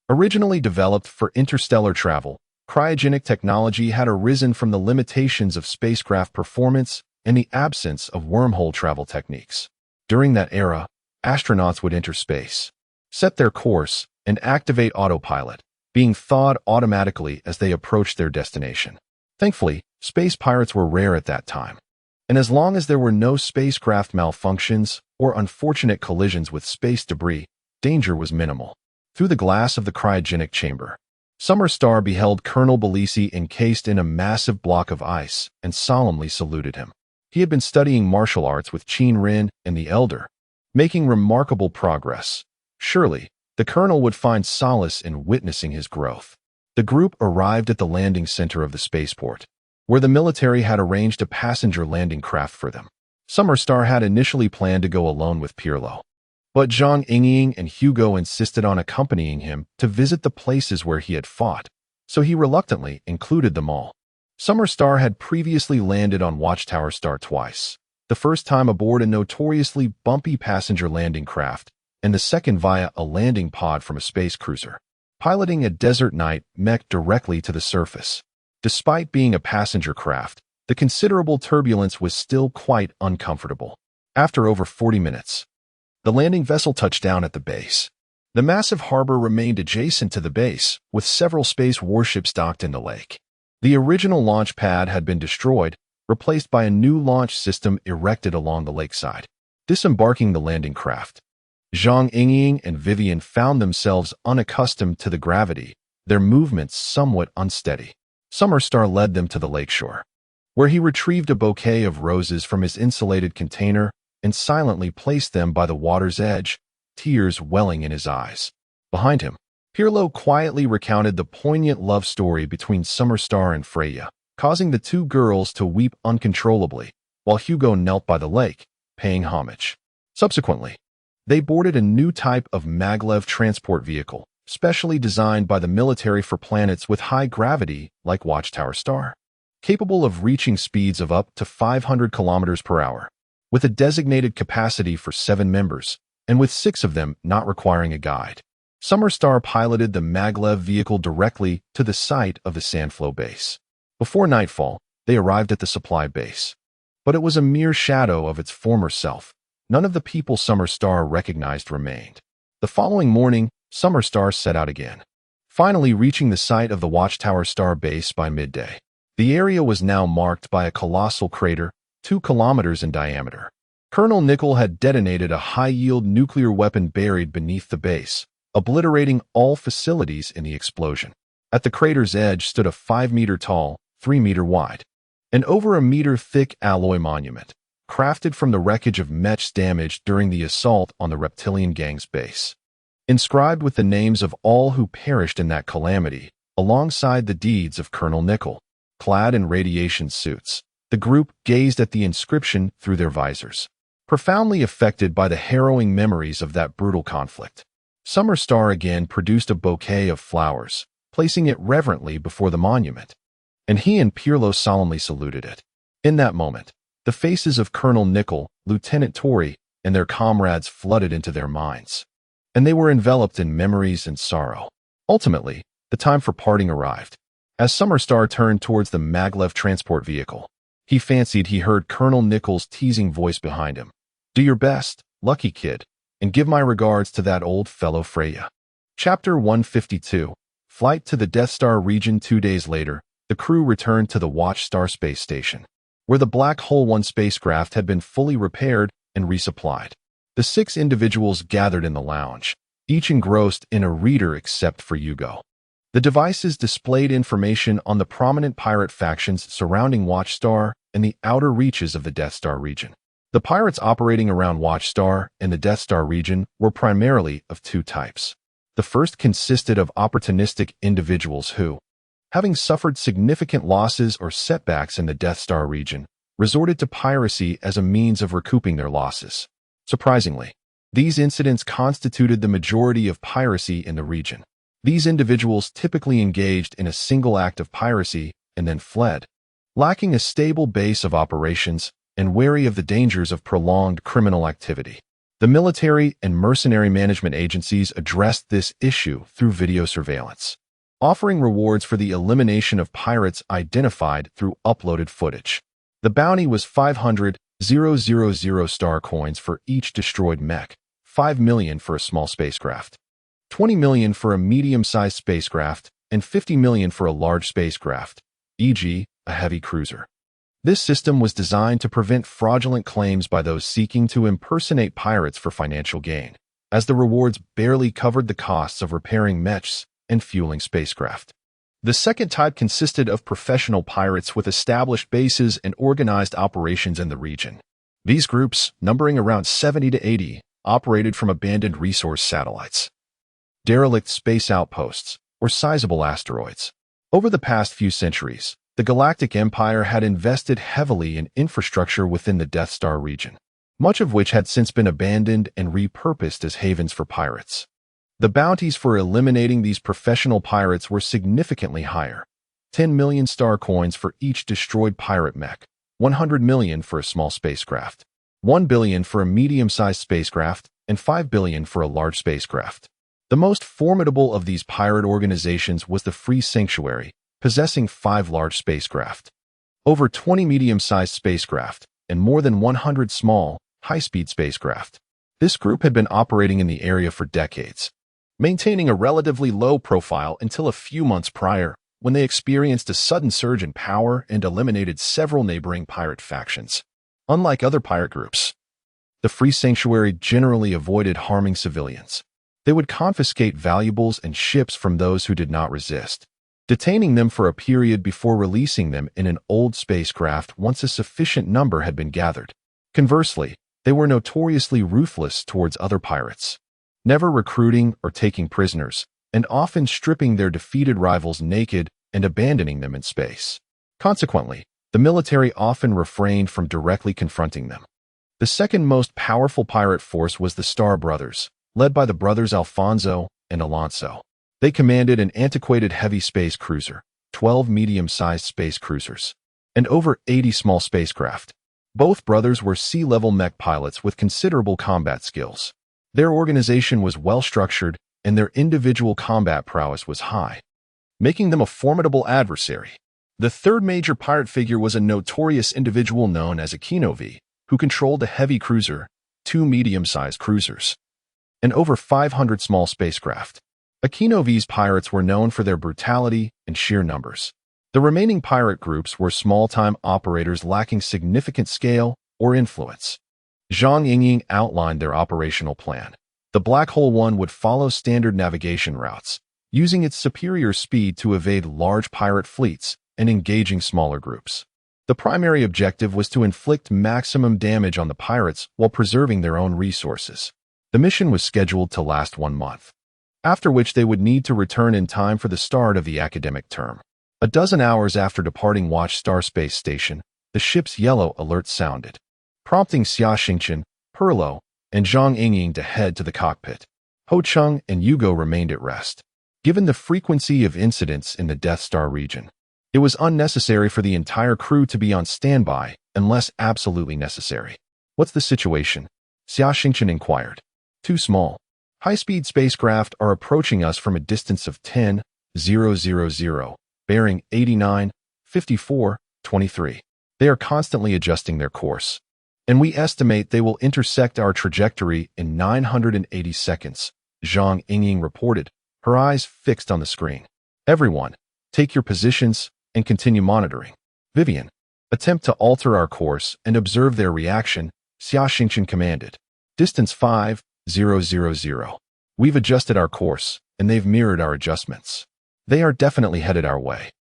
Originally developed for interstellar travel, cryogenic technology had arisen from the limitations of spacecraft performance and the absence of wormhole travel techniques. During that era, astronauts would enter space, set their course, and activate autopilot, being thawed automatically as they approached their destination. Thankfully, space pirates were rare at that time, and as long as there were no spacecraft malfunctions or unfortunate collisions with space debris, danger was minimal. Through the glass of the cryogenic chamber, Summer Star beheld Colonel Belisi encased in a massive block of ice and solemnly saluted him. He had been studying martial arts with Qin Rin and the Elder, making remarkable progress. Surely, the colonel would find solace in witnessing his growth. The group arrived at the landing center of the spaceport, where the military had arranged a passenger landing craft for them. Summer Star had initially planned to go alone with Pirlo, but Zhang Yingying and Hugo insisted on accompanying him to visit the places where he had fought, so he reluctantly included them all. Summer Star had previously landed on Watchtower Star twice, the first time aboard a notoriously bumpy passenger landing craft, and the second via a landing pod from a space cruiser, piloting a desert night Mech directly to the surface. Despite being a passenger craft, the considerable turbulence was still quite uncomfortable. After over 40 minutes, the landing vessel touched down at the base. The massive harbor remained adjacent to the base, with several space warships docked in the lake. The original launch pad had been destroyed, replaced by a new launch system erected along the lakeside. Disembarking the landing craft, Zhang Yingying and Vivian found themselves unaccustomed to the gravity, their movements somewhat unsteady. Summer Star led them to the lakeshore, where he retrieved a bouquet of roses from his insulated container and silently placed them by the water's edge, tears welling in his eyes. Behind him, Pirlo quietly recounted the poignant love story between Summer Star and Freya, causing the two girls to weep uncontrollably, while Hugo knelt by the lake, paying homage. Subsequently, they boarded a new type of maglev transport vehicle, specially designed by the military for planets with high gravity like Watchtower Star, capable of reaching speeds of up to 500 kilometers per hour, with a designated capacity for 7 members, and with 6 of them not requiring a guide. Summer Star piloted the maglev vehicle directly to the site of the Sanflo base. Before nightfall, they arrived at the supply base, but it was a mere shadow of its former self. None of the people Summer Star recognized remained. The following morning, Summer Star set out again, finally reaching the site of the Watchtower Star base by midday. The area was now marked by a colossal crater, 2 kilometers in diameter. Colonel Nickel had detonated a high-yield nuclear weapon buried beneath the base, obliterating all facilities in the explosion. At the crater's edge stood a 5-meter-tall, 3-meter-wide, and over a meter-thick alloy monument, crafted from the wreckage of Mech's damage during the assault on the reptilian gang's base. Inscribed with the names of all who perished in that calamity, alongside the deeds of Colonel Nickel, clad in radiation suits, The group gazed at the inscription through their visors, profoundly affected by the harrowing memories of that brutal conflict. Summer Star again produced a bouquet of flowers, placing it reverently before the monument, and he and Pirlo solemnly saluted it. In that moment, the faces of Colonel Nickel, Lieutenant Tori, and their comrades flooded into their minds, and they were enveloped in memories and sorrow. Ultimately, the time for parting arrived. As Summer Star turned towards the maglev transport vehicle, he fancied he heard Colonel Nickel's teasing voice behind him. "Do your best, lucky kid, and give my regards to that old fellow Freya." Chapter 152. Flight to the Death Star region. 2 days later, the crew returned to the Watchstar space station, where the Black Hole 1 spacecraft had been fully repaired and resupplied. The 6 individuals gathered in the lounge, each engrossed in a reader except for Hugo. The devices displayed information on the prominent pirate factions surrounding Watchstar and the outer reaches of the Death Star region. The pirates operating around Watchstar and the Death Star region were primarily of 2 types. The first consisted of opportunistic individuals who, having suffered significant losses or setbacks in the Death Star region, resorted to piracy as a means of recouping their losses. Surprisingly, these incidents constituted the majority of piracy in the region. These individuals typically engaged in a single act of piracy and then fled, lacking a stable base of operations and wary of the dangers of prolonged criminal activity. The military and mercenary management agencies addressed this issue through video surveillance, offering rewards for the elimination of pirates identified through uploaded footage. The bounty was 500,000 star coins for each destroyed mech, 5 million for a small spacecraft, 20 million for a medium-sized spacecraft, and 50 million for a large spacecraft, e.g., a heavy cruiser. This system was designed to prevent fraudulent claims by those seeking to impersonate pirates for financial gain, as the rewards barely covered the costs of repairing mechs and fueling spacecraft. The second type consisted of professional pirates with established bases and organized operations in the region. These groups, numbering around 70 to 80, operated from abandoned resource satellites, derelict space outposts, or sizable asteroids. Over the past few centuries, the Galactic Empire had invested heavily in infrastructure within the Death Star region, much of which had since been abandoned and repurposed as havens for pirates. The bounties for eliminating these professional pirates were significantly higher: 10 million star coins for each destroyed pirate mech, 100 million for a small spacecraft, 1 billion for a medium-sized spacecraft, and 5 billion for a large spacecraft. The most formidable of these pirate organizations was the Free Sanctuary, possessing 5 large spacecraft, over 20 medium-sized spacecraft, and more than 100 small, high-speed spacecraft. This group had been operating in the area for decades, maintaining a relatively low profile until a few months prior, when they experienced a sudden surge in power and eliminated several neighboring pirate factions. Unlike other pirate groups, the Free Sanctuary generally avoided harming civilians. They would confiscate valuables and ships from those who did not resist, detaining them for a period before releasing them in an old spacecraft once a sufficient number had been gathered. Conversely, they were notoriously ruthless towards other pirates, never recruiting or taking prisoners, and often stripping their defeated rivals naked and abandoning them in space. Consequently, the military often refrained from directly confronting them. The second most powerful pirate force was the Star Brothers, led by the brothers Alfonso and Alonso. They commanded an antiquated heavy space cruiser, 12 medium-sized space cruisers, and over 80 small spacecraft. Both brothers were sea-level mech pilots with considerable combat skills. Their organization was well-structured, and their individual combat prowess was high, making them a formidable adversary. The third major pirate figure was a notorious individual known as Akinovi, who controlled a heavy cruiser, 2 medium-sized cruisers, and over 500 small spacecraft. Akinovi's pirates were known for their brutality and sheer numbers. The remaining pirate groups were small-time operators lacking significant scale or influence. Zhang Yingying outlined their operational plan. The Black Hole 1 would follow standard navigation routes, using its superior speed to evade large pirate fleets and engaging smaller groups. The primary objective was to inflict maximum damage on the pirates while preserving their own resources. The mission was scheduled to last 1 month, after which they would need to return in time for the start of the academic term. A dozen hours after departing Watchstar Space Station, the ship's yellow alert sounded, prompting Xia Xingchen, Perlo, and Zhang Yingying to head to the cockpit. Ho Chung and Yugo remained at rest. Given the frequency of incidents in the Death Star region, it was unnecessary for the entire crew to be on standby unless absolutely necessary. "What's the situation?" Xia Xingchen inquired. "Too small. High-speed spacecraft are approaching us from a distance of 10,000, bearing 89,54,23. They are constantly adjusting their course, and we estimate they will intersect our trajectory in 980 seconds, Zhang Yingying reported, her eyes fixed on the screen. "Everyone, take your positions and continue monitoring." "Vivian, attempt to alter our course and observe their reaction," Xia Xingchen commanded. "Distance 5,000. We've adjusted our course, and they've mirrored our adjustments. They are definitely headed our way,"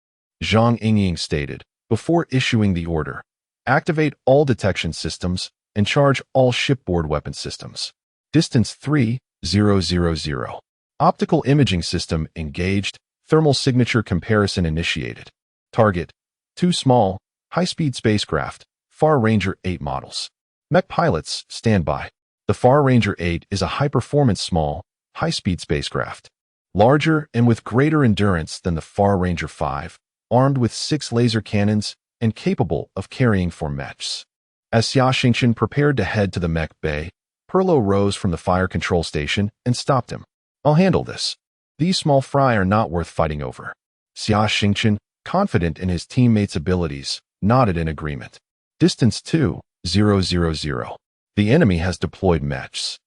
Zhang Yingying stated, before issuing the order. "Activate all detection systems and charge all shipboard weapon systems. Distance 3,000. Optical imaging system engaged. Thermal signature comparison initiated. Target: too small, high-speed spacecraft, Far Ranger 8 models. Mech pilots, stand by. The Far Ranger 8 is a high-performance small, high-speed spacecraft. Larger and with greater endurance than the Far Ranger 5, armed with 6 laser cannons and capable of carrying 4 mechs." As Xia Xingchen prepared to head to the mech bay, Perlo rose from the fire control station and stopped him. "I'll handle this. These small fry are not worth fighting over." Xia Xingchen, confident in his teammates' abilities, nodded in agreement. Distance 2,000. The enemy has deployed mechs.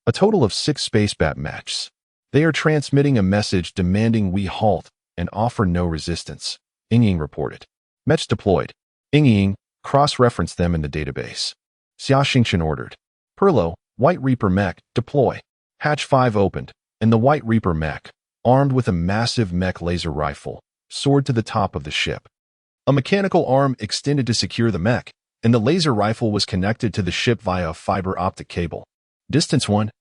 A total of 6 spacebat mechs. They are transmitting a message demanding we halt and offer no resistance, Yingying reported. "Mechs deployed. Yingying, cross-reference them in the database." Xia Xingchen ordered. "Perlo, White Reaper mech, deploy." Hatch 5 opened, and the White Reaper mech, armed with a massive mech laser rifle, soared to the top of the ship. A mechanical arm extended to secure the mech, and the laser rifle was connected to the ship via a fiber optic cable. Distance 1,000.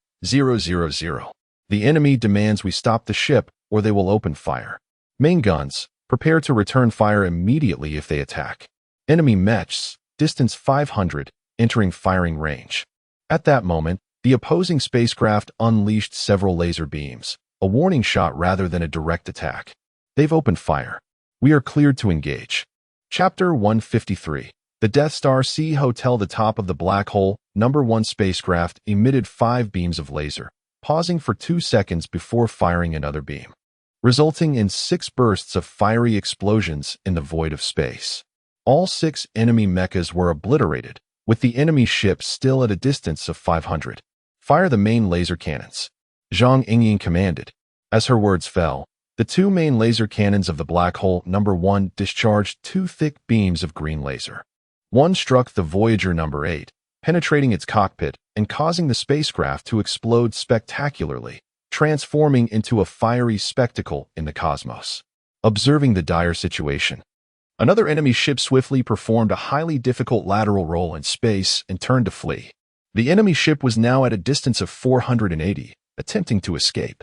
The enemy demands we stop the ship or they will open fire. Main guns, prepare to return fire immediately if they attack. Enemy mechs, distance 500, entering firing range. At that moment, the opposing spacecraft unleashed several laser beams, a warning shot rather than a direct attack. "They've opened fire. We are cleared to engage." Chapter 153. The Death Star Sea Hotel. The top of the black hole, number 1 spacecraft emitted 5 beams of laser, pausing for 2 seconds before firing another beam, resulting in 6 bursts of fiery explosions in the void of space. All 6 enemy mechas were obliterated, with the enemy ship still at a distance of 500. "Fire the main laser cannons," Zhang Yingying commanded. As her words fell, the 2 main laser cannons of the black hole number 1 discharged 2 thick beams of green laser. One struck the Voyager number 8, penetrating its cockpit and causing the spacecraft to explode spectacularly, transforming into a fiery spectacle in the cosmos. Observing the dire situation, another enemy ship swiftly performed a highly difficult lateral roll in space and turned to flee. The enemy ship was now at a distance of 480, attempting to escape.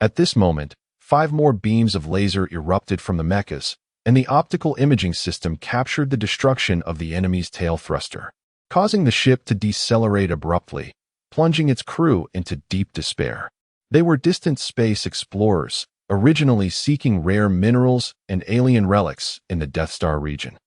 At this moment, 5 more beams of laser erupted from the mechas, and the optical imaging system captured the destruction of the enemy's tail thruster, causing the ship to decelerate abruptly, plunging its crew into deep despair. They were distant space explorers, originally seeking rare minerals and alien relics in the Death Star region.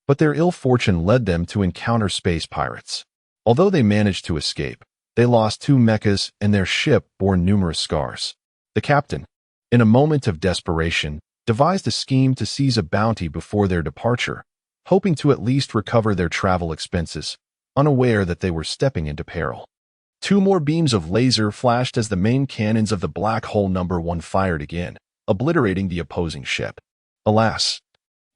But their ill fortune led them to encounter space pirates. Although they managed to escape, they lost 2 mechas and their ship bore numerous scars. The captain, in a moment of desperation, devised a scheme to seize a bounty before their departure, hoping to at least recover their travel expenses, unaware that they were stepping into peril. 2 more beams of laser flashed as the main cannons of the black hole number 1 fired again, obliterating the opposing ship. Alas,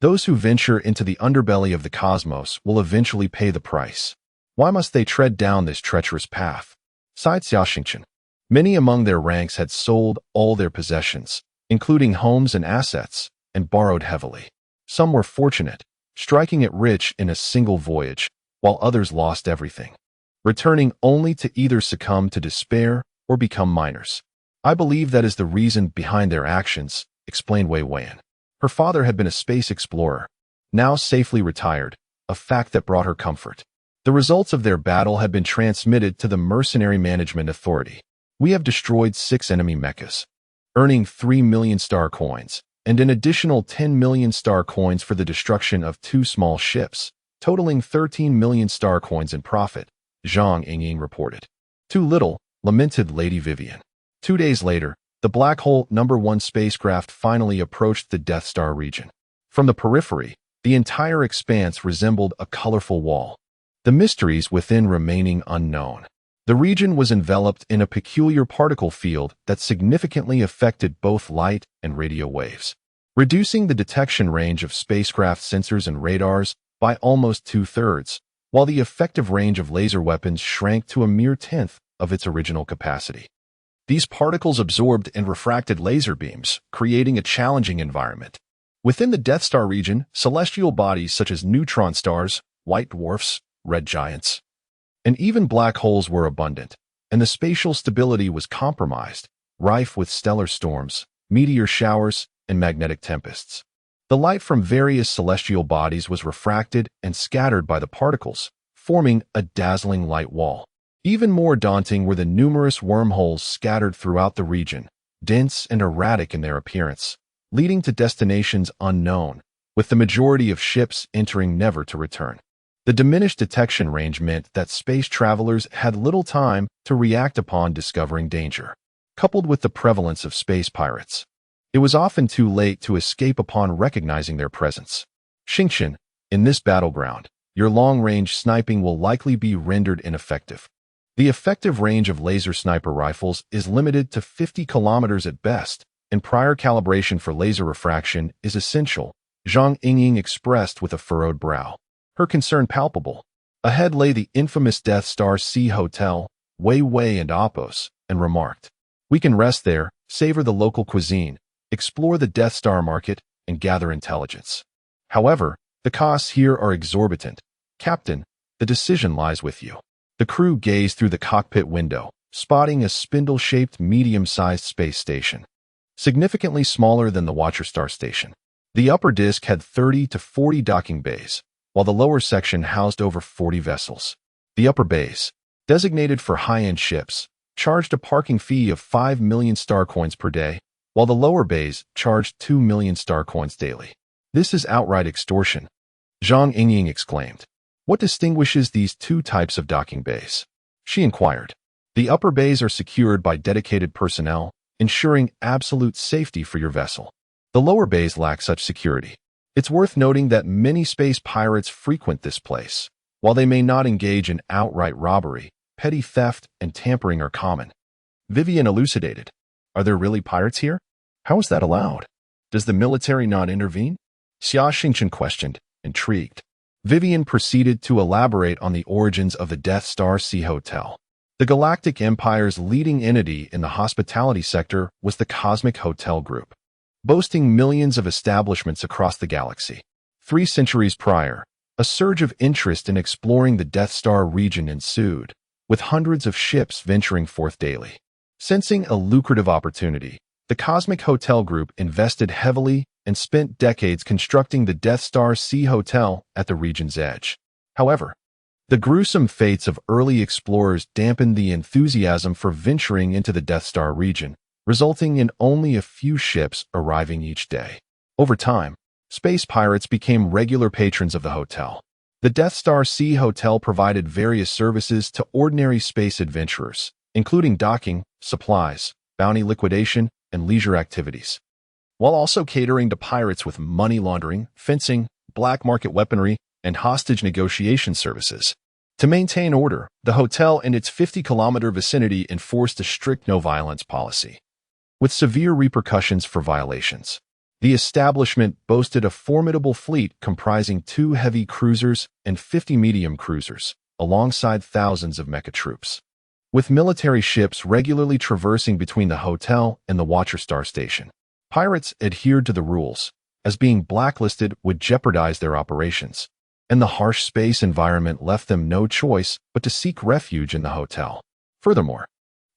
those who venture into the underbelly of the cosmos will eventually pay the price. Why must they tread down this treacherous path? Sighed Xia Xingchen. Many among their ranks had sold all their possessions, including homes and assets, and borrowed heavily. Some were fortunate, striking it rich in a single voyage, while others lost everything, returning only to either succumb to despair or become miners. "I believe that is the reason behind their actions," explained Wei Wan. Her father had been a space explorer. Now safely retired, a fact that brought her comfort. The results of their battle had been transmitted to the Mercenary Management Authority. We have destroyed 6 enemy mechas, earning 3 million star coins, and an additional 10 million star coins for the destruction of 2 small ships, totaling 13 million star coins in profit, Zhang Yingying reported. Too little, lamented Lady Vivian. 2 days later, the Black Hole No. 1 spacecraft finally approached the Death Star region. From the periphery, the entire expanse resembled a colorful wall, the mysteries within remaining unknown. The region was enveloped in a peculiar particle field that significantly affected both light and radio waves, reducing the detection range of spacecraft sensors and radars by almost 2/3, while the effective range of laser weapons shrank to a mere 1/10 of its original capacity. These particles absorbed and refracted laser beams, creating a challenging environment. Within the Death Star region, celestial bodies such as neutron stars, white dwarfs, red giants, and even black holes were abundant, and the spatial stability was compromised, rife with stellar storms, meteor showers, and magnetic tempests. The light from various celestial bodies was refracted and scattered by the particles, forming a dazzling light wall. Even more daunting were the numerous wormholes scattered throughout the region, dense and erratic in their appearance, leading to destinations unknown, with the majority of ships entering never to return. The diminished detection range meant that space travelers had little time to react upon discovering danger. Coupled with the prevalence of space pirates, it was often too late to escape upon recognizing their presence. Xingchen, in this battleground, your long-range sniping will likely be rendered ineffective. The effective range of laser sniper rifles is limited to 50 kilometers at best, and prior calibration for laser refraction is essential, Zhang Yingying expressed with a furrowed brow, her concern palpable. Ahead lay the infamous Death Star Sea Hotel, Wei Wei and Opos, and remarked, "We can rest there, savor the local cuisine, explore the Death Star market, and gather intelligence. However, the costs here are exorbitant. Captain, the decision lies with you." The crew gazed through the cockpit window, spotting a spindle-shaped medium-sized space station, significantly smaller than the Watcher Star station. The upper disk had 30 to 40 docking bays, while the lower section housed over 40 vessels. The upper bays, designated for high-end ships, charged a parking fee of 5 million star coins per day, while the lower bays charged 2 million star coins daily. "This is outright extortion," Zhang Yingying exclaimed. "What distinguishes these 2 types of docking bays?" she inquired. "The upper bays are secured by dedicated personnel, ensuring absolute safety for your vessel. The lower bays lack such security. It's worth noting that many space pirates frequent this place. While they may not engage in outright robbery, petty theft and tampering are common." Vivian elucidated. "Are there really pirates here? How is that allowed? Does the military not intervene?" Xia Xingchen questioned, intrigued. Vivian proceeded to elaborate on the origins of the Death Star Sea Hotel. The Galactic Empire's leading entity in the hospitality sector was the Cosmic Hotel Group, boasting millions of establishments across the galaxy. 3 centuries prior, a surge of interest in exploring the Death Star region ensued, with hundreds of ships venturing forth daily. Sensing a lucrative opportunity, the Cosmic Hotel Group invested heavily and spent decades constructing the Death Star Sea Hotel at the region's edge. However, the gruesome fates of early explorers dampened the enthusiasm for venturing into the Death Star region, resulting in only a few ships arriving each day. Over time, space pirates became regular patrons of the hotel. The Death Star Sea Hotel provided various services to ordinary space adventurers, including docking, supplies, bounty liquidation, and leisure activities, while also catering to pirates with money laundering, fencing, black market weaponry, and hostage negotiation services. To maintain order, the hotel and its 50-kilometer vicinity enforced a strict no-violence policy, with severe repercussions for violations. The establishment boasted a formidable fleet comprising 2 heavy cruisers and 50 medium cruisers, alongside thousands of mecha troops, with military ships regularly traversing between the hotel and the Watcher Star station. Pirates adhered to the rules, as being blacklisted would jeopardize their operations, and the harsh space environment left them no choice but to seek refuge in the hotel. Furthermore,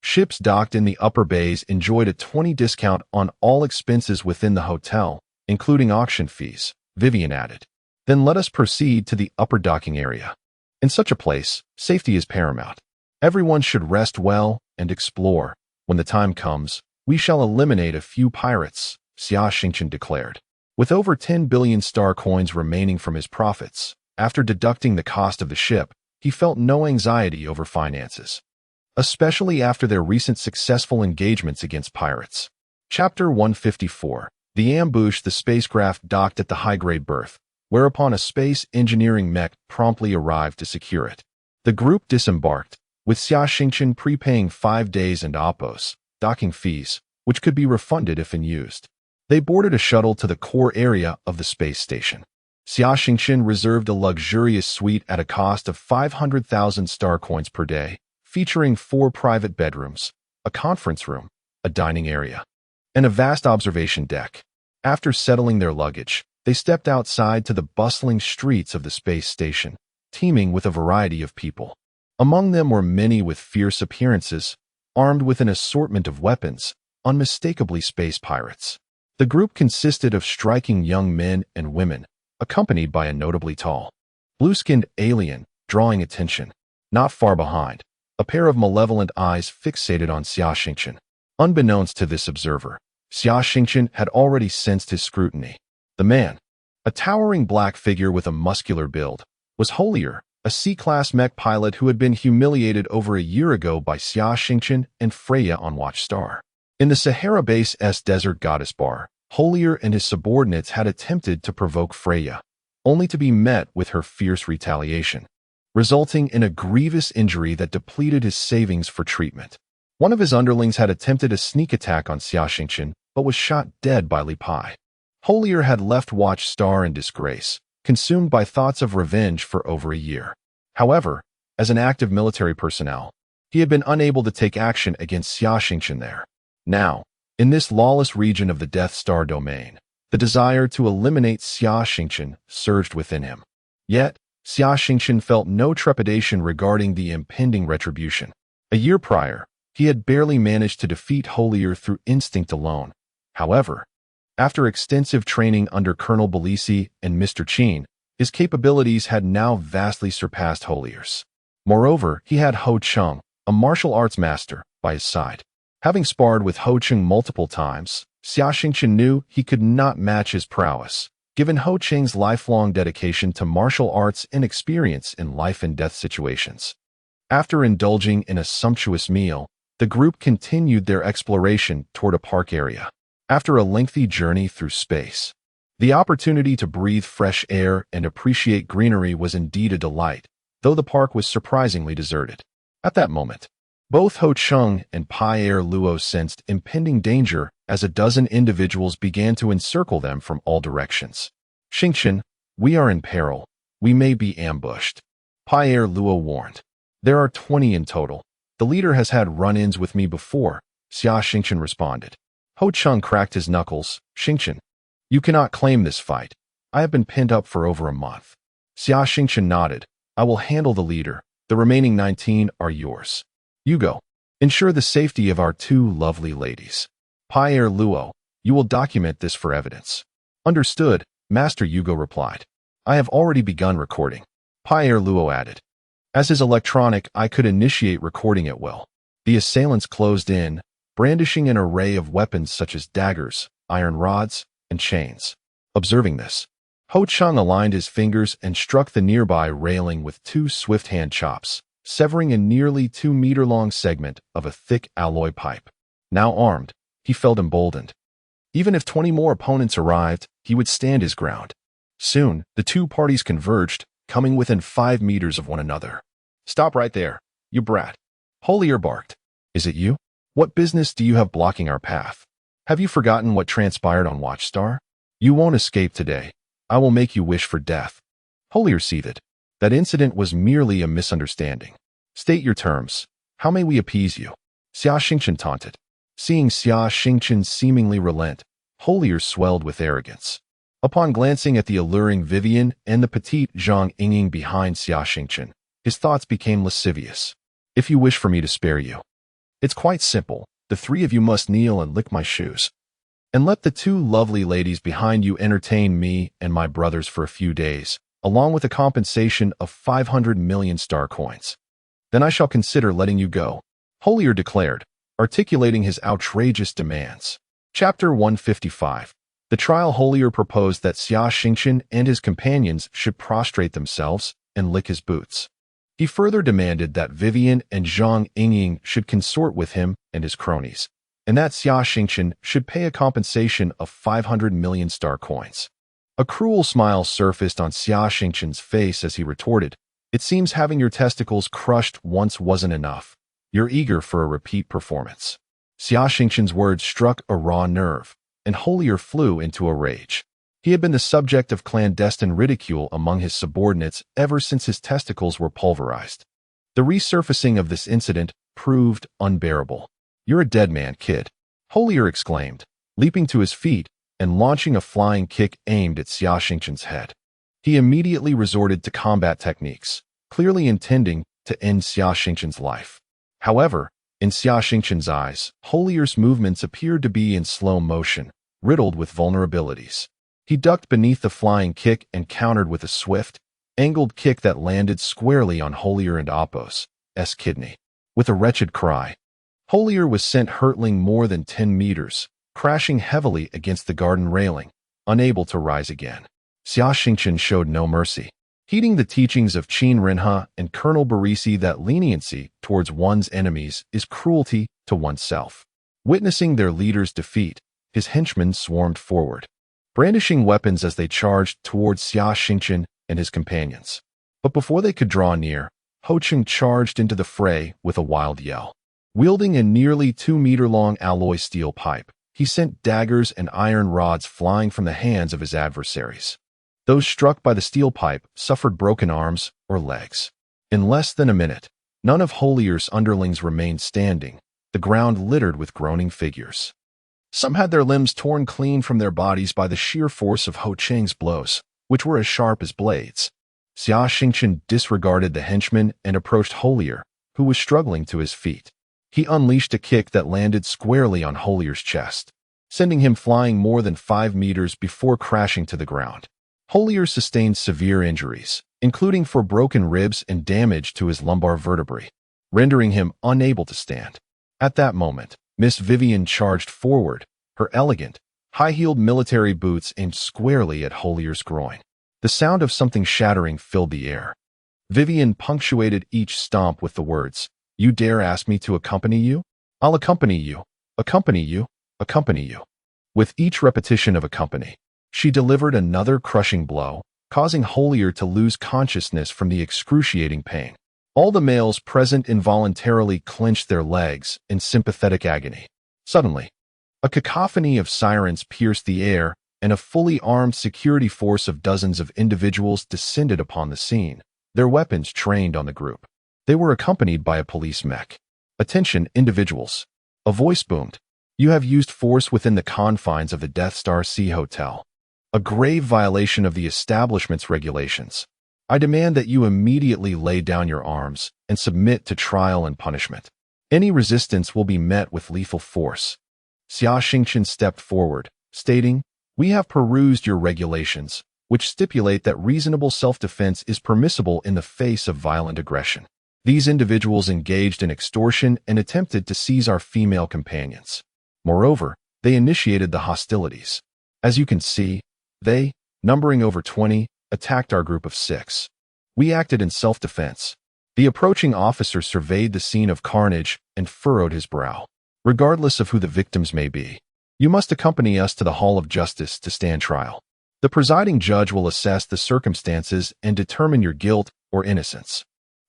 ships docked in the upper bays enjoyed a 20% discount on all expenses within the hotel, including auction fees, Vivian added. Then let us proceed to the upper docking area. In such a place, safety is paramount. Everyone should rest well and explore. When the time comes, we shall eliminate a few pirates, Xia Xingchen declared. With over 10 billion star coins remaining from his profits, after deducting the cost of the ship, he felt no anxiety over finances, especially after their recent successful engagements against pirates. Chapter 154. The ambush. The spacecraft docked at the high-grade berth, whereupon a space engineering mech promptly arrived to secure it. The group disembarked, with Xia Xingchen prepaying 5 days and Oppos docking fees, which could be refunded if unused. They boarded a shuttle to the core area of the space station. Xia Xingchen reserved a luxurious suite at a cost of 500,000 star coins per day, featuring 4 private bedrooms, a conference room, a dining area, and a vast observation deck. After settling their luggage, they stepped outside to the bustling streets of the space station, teeming with a variety of people. Among them were many with fierce appearances, armed with an assortment of weapons, unmistakably space pirates. The group consisted of striking young men and women, accompanied by a notably tall, blue-skinned alien, drawing attention. Not far behind, a pair of malevolent eyes fixated on Xia Xingchen. Unbeknownst to this observer, Xia Xingchen had already sensed his scrutiny. The man, a towering black figure with a muscular build, was Holier, a C-class mech pilot who had been humiliated over a year ago by Xia Xingchen and Freya on Watchstar. In the Sahara Base's desert goddess bar, Holier and his subordinates had attempted to provoke Freya, only to be met with her fierce retaliation, resulting in a grievous injury that depleted his savings for treatment. One of his underlings had attempted a sneak attack on Xia Xingchen, but was shot dead by Li Pai. Holier had left Watchstar in disgrace, consumed by thoughts of revenge for over a year. However, as an active military personnel, he had been unable to take action against Xia Xingchen there. Now, in this lawless region of the Death Star domain, the desire to eliminate Xia Xingchen surged within him. Yet, Xia Xingchen felt no trepidation regarding the impending retribution. A year prior, he had barely managed to defeat Holier through instinct alone. However, after extensive training under Colonel Belisi and Mr. Qin, his capabilities had now vastly surpassed Holier's. Moreover, he had Ho Chung, a martial arts master, by his side. Having sparred with Ho Chung multiple times, Xia Xingchen knew he could not match his prowess, given Ho Chung's lifelong dedication to martial arts and experience in life-and-death situations. After indulging in a sumptuous meal, the group continued their exploration toward a park area. After a lengthy journey through space, the opportunity to breathe fresh air and appreciate greenery was indeed a delight, though the park was surprisingly deserted. At that moment, both Ho Chung and Pierre Luo sensed impending danger as a dozen individuals began to encircle them from all directions. Xingchen, we are in peril. We may be ambushed, Pierre Luo warned. There are 20 in total. The leader has had run-ins with me before, Xia Xingchen responded. Ho Chung cracked his knuckles. Xingchen, you cannot claim this fight. I have been pinned up for over a month. Xia Xingchen nodded. I will handle the leader. The remaining 19 are yours. You go. Ensure the safety of our 2 lovely ladies. Pierre Luo, you will document this for evidence. Understood, Master Yugo replied. I have already begun recording. Pierre Luo added. As his electronic, I could initiate recording at will. The assailants closed in, brandishing an array of weapons such as daggers, iron rods, and chains. Observing this, Ho Chung aligned his fingers and struck the nearby railing with 2 swift hand chops, severing a nearly 2-meter-long segment of a thick alloy pipe. Now armed, he felt emboldened. Even if 20 more opponents arrived, he would stand his ground. Soon, the 2 parties converged, coming within 5 meters of one another. Stop right there, you brat. Holier barked. Is it you? What business do you have blocking our path? Have you forgotten what transpired on Watchstar? You won't escape today. I will make you wish for death. Holier seethed. That incident was merely a misunderstanding. State your terms. How may we appease you? Xia Xingchen taunted. Seeing Xia Xingchen seemingly relent, Holier swelled with arrogance. Upon glancing at the alluring Vivian and the petite Zhang Yinging behind Xia Xingchen, his thoughts became lascivious. If you wish for me to spare you, it's quite simple. The 3 of you must kneel and lick my shoes. and let the two lovely ladies behind you entertain me and my brothers for a few days, along with a compensation of 500 million star coins. Then I shall consider letting you go," Holier declared, articulating his outrageous demands. Chapter 155. The trial. Holier proposed that Xia Xingchen and his companions should prostrate themselves and lick his boots. He further demanded that Vivian and Zhang Yingying should consort with him and his cronies, and that Xia Xingchen should pay a compensation of 500 million star coins. A cruel smile surfaced on Xia Xingchen's face as he retorted, "It seems having your testicles crushed once wasn't enough. You're eager for a repeat performance." Xia Xingchen's words struck a raw nerve, and Holier flew into a rage. He had been the subject of clandestine ridicule among his subordinates ever since his testicles were pulverized. The resurfacing of this incident proved unbearable. "You're a dead man, kid," Holier exclaimed, leaping to his feet and launching a flying kick aimed at Xia Xingchen's head. He immediately resorted to combat techniques, clearly intending to end Xia Xingchen's life. However, in Xia Xingchen's eyes, Holier's movements appeared to be in slow motion, riddled with vulnerabilities. He ducked beneath the flying kick and countered with a swift, angled kick that landed squarely on Holier and Apos' kidney. With a wretched cry, Holier was sent hurtling more than 10 meters, crashing heavily against the garden railing, unable to rise again. Xia Xingchen showed no mercy, heeding the teachings of Qin Renhe and Colonel Barisi that leniency towards one's enemies is cruelty to oneself. Witnessing their leader's defeat, his henchmen swarmed forward, brandishing weapons as they charged towards Xia Xingchen and his companions. But before they could draw near, Ho Cheng charged into the fray with a wild yell. Wielding a nearly 2-meter-long alloy steel pipe, he sent daggers and iron rods flying from the hands of his adversaries. Those struck by the steel pipe suffered broken arms or legs. In less than a minute, none of Holier's underlings remained standing, the ground littered with groaning figures. Some had their limbs torn clean from their bodies by the sheer force of Ho Cheng's blows, which were as sharp as blades. Xia Xingchen disregarded the henchman and approached Holier, who was struggling to his feet. He unleashed a kick that landed squarely on Holier's chest, sending him flying more than 5 meters before crashing to the ground. Holier sustained severe injuries, including for broken ribs and damage to his lumbar vertebrae, rendering him unable to stand. At that moment, Miss Vivian charged forward, her elegant, high-heeled military boots aimed squarely at Holier's groin. The sound of something shattering filled the air. Vivian punctuated each stomp with the words, "You dare ask me to accompany you? I'll accompany you, accompany you, accompany you." With each repetition of accompany, she delivered another crushing blow, causing Holier to lose consciousness from the excruciating pain. All the males present involuntarily clenched their legs in sympathetic agony. Suddenly, a cacophony of sirens pierced the air, and a fully armed security force of dozens of individuals descended upon the scene, their weapons trained on the group. They were accompanied by a police mech. "Attention, individuals," a voice boomed. "You have used force within the confines of the Death Star Sea Hotel, a grave violation of the establishment's regulations. I demand that you immediately lay down your arms and submit to trial and punishment. Any resistance will be met with lethal force." Xia Xingchen stepped forward, stating, "We have perused your regulations, which stipulate that reasonable self-defense is permissible in the face of violent aggression. These individuals engaged in extortion and attempted to seize our female companions. Moreover, they initiated the hostilities. As you can see, they, numbering over 20, attacked our group of 6. We acted in self-defense." The approaching officer surveyed the scene of carnage and furrowed his brow. "Regardless of who the victims may be, you must accompany us to the Hall of Justice to stand trial. The presiding judge will assess the circumstances and determine your guilt or innocence.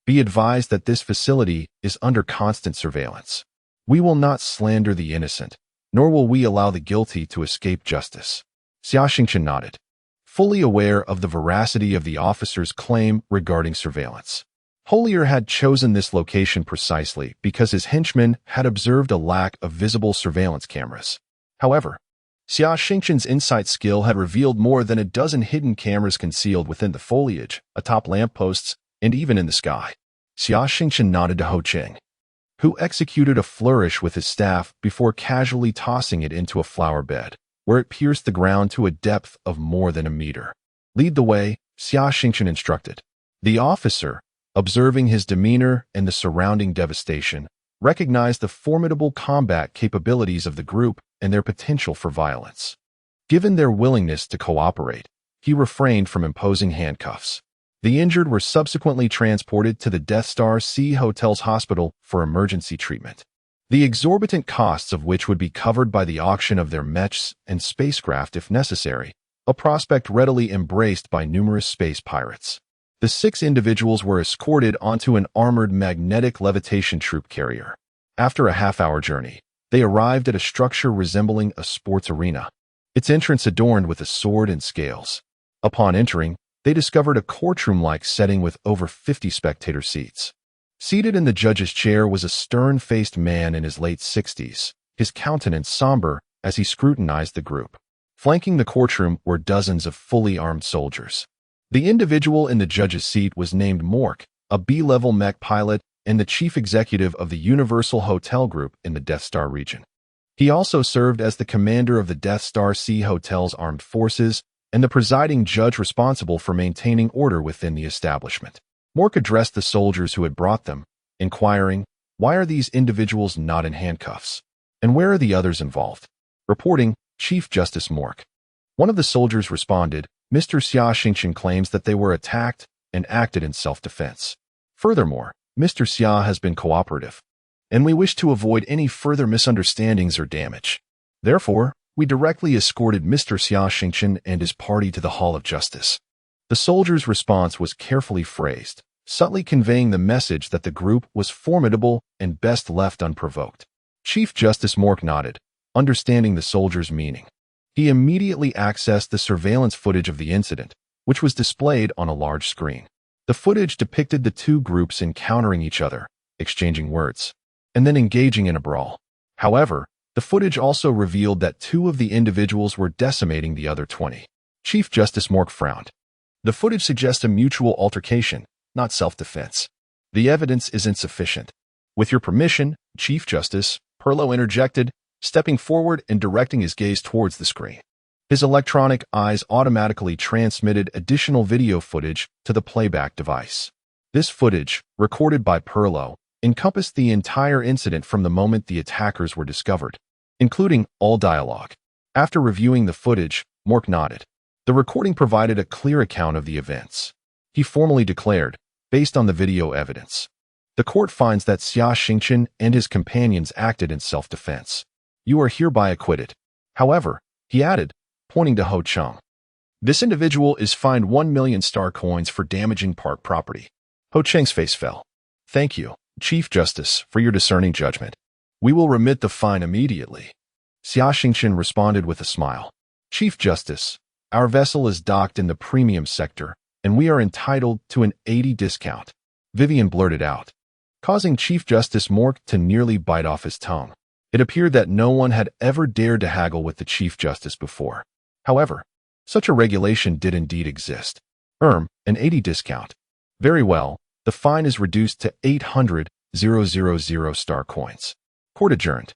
Be advised that this facility is under constant surveillance. We will not slander the innocent, nor will we allow the guilty to escape justice." Xia Xingchen nodded, fully aware of the veracity of the officer's claim regarding surveillance. Holier had chosen this location precisely because his henchmen had observed a lack of visible surveillance cameras. However, Xia Xingchen's insight skill had revealed more than a dozen hidden cameras concealed within the foliage, atop lampposts, and even in the sky. Xia Xingchen nodded to Ho Cheng, who executed a flourish with his staff before casually tossing it into a flower bed, where it pierced the ground to a depth of more than a meter. "Lead the way," Xia Xingchen instructed. The officer, observing his demeanor and the surrounding devastation, recognized the formidable combat capabilities of the group and their potential for violence. Given their willingness to cooperate, he refrained from imposing handcuffs. The injured were subsequently transported to the Death Star Sea Hotel's hospital for emergency treatment, the exorbitant costs of which would be covered by the auction of their mechs and spacecraft if necessary, a prospect readily embraced by numerous space pirates. The 6 individuals were escorted onto an armored magnetic levitation troop carrier. After a half-hour journey, they arrived at a structure resembling a sports arena, its entrance adorned with a sword and scales. Upon entering, they discovered a courtroom-like setting with over 50 spectator seats. Seated in the judge's chair was a stern-faced man in his late 60s, his countenance somber as he scrutinized the group. Flanking the courtroom were dozens of fully armed soldiers. The individual in the judge's seat was named Mork, a B-level mech pilot and the chief executive of the Universal Hotel Group in the Death Star region. He also served as the commander of the Death Star Sea Hotel's armed forces and the presiding judge responsible for maintaining order within the establishment. Mork addressed the soldiers who had brought them, inquiring, "Why are these individuals not in handcuffs? And where are the others involved?" Reporting, Chief Justice Mork. One of the soldiers responded, "Mr. Xia Xingchen claims that they were attacked and acted in self-defense. Furthermore, Mr. Xia has been cooperative, and we wish to avoid any further misunderstandings or damage. Therefore, we directly escorted Mr. Xia Xingchen and his party to the Hall of Justice." The soldier's response was carefully phrased, subtly conveying the message that the group was formidable and best left unprovoked. Chief Justice Mork nodded, understanding the soldier's meaning. He immediately accessed the surveillance footage of the incident, which was displayed on a large screen. The footage depicted the 2 groups encountering each other, exchanging words, and then engaging in a brawl. However, the footage also revealed that 2 of the individuals were decimating the other 20. Chief Justice Mork frowned. "The footage suggests a mutual altercation, not self-defense. The evidence is insufficient." "With your permission, Chief Justice," Perlo interjected, stepping forward and directing his gaze towards the screen. His electronic eyes automatically transmitted additional video footage to the playback device. This footage, recorded by Perlo, encompassed the entire incident from the moment the attackers were discovered, including all dialogue. After reviewing the footage, Mork nodded. The recording provided a clear account of the events. He formally declared, based on the video evidence, "The court finds that Xia Xingchen and his companions acted in self-defense. You are hereby acquitted." However, he added, pointing to Ho Chung, "This individual is fined 1 million star coins for damaging park property." Ho Cheng's face fell. "Thank you, Chief Justice, for your discerning judgment. We will remit the fine immediately." Xia Xingchen responded with a smile. "Chief Justice, our vessel is docked in the premium sector, and we are entitled to an 80 discount," Vivian blurted out, causing Chief Justice Mork to nearly bite off his tongue. It appeared that no one had ever dared to haggle with the Chief Justice before. However, such a regulation did indeed exist. An 80 discount. Very well, the fine is reduced to 800,000 star coins. Court adjourned.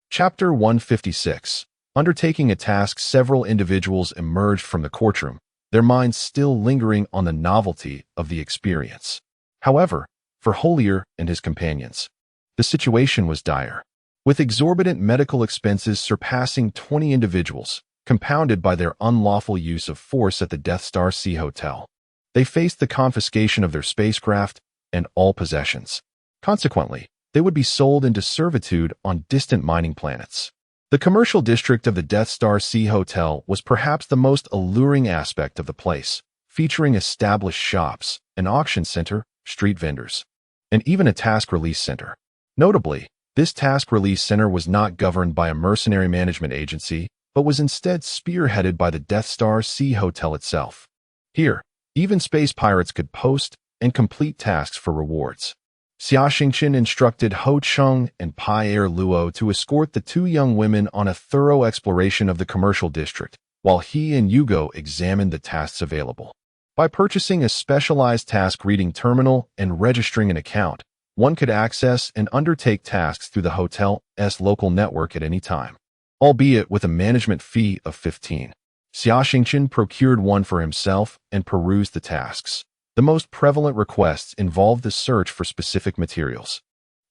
Chapter 156. Undertaking a task. Several individuals emerged from the courtroom, their minds still lingering on the novelty of the experience. However, for Holier and his companions, the situation was dire. With exorbitant medical expenses surpassing 20 individuals, compounded by their unlawful use of force at the Death Star Sea Hotel, they faced the confiscation of their spacecraft and all possessions. Consequently, they would be sold into servitude on distant mining planets. The commercial district of the Death Star Sea Hotel was perhaps the most alluring aspect of the place, featuring established shops, an auction center, street vendors, and even a task release center. Notably, this task release center was not governed by a mercenary management agency, but was instead spearheaded by the Death Star Sea Hotel itself. Here, even space pirates could post and complete tasks for rewards. Xia Xingchen instructed Ho Chung and Pierre Luo to escort the 2 young women on a thorough exploration of the commercial district, while he and Yugo examined the tasks available. By purchasing a specialized task reading terminal and registering an account, one could access and undertake tasks through the hotel's local network at any time. albeit with a management fee of 15. Xia Xingchen procured one for himself and perused the tasks. The most prevalent requests involved the search for specific materials,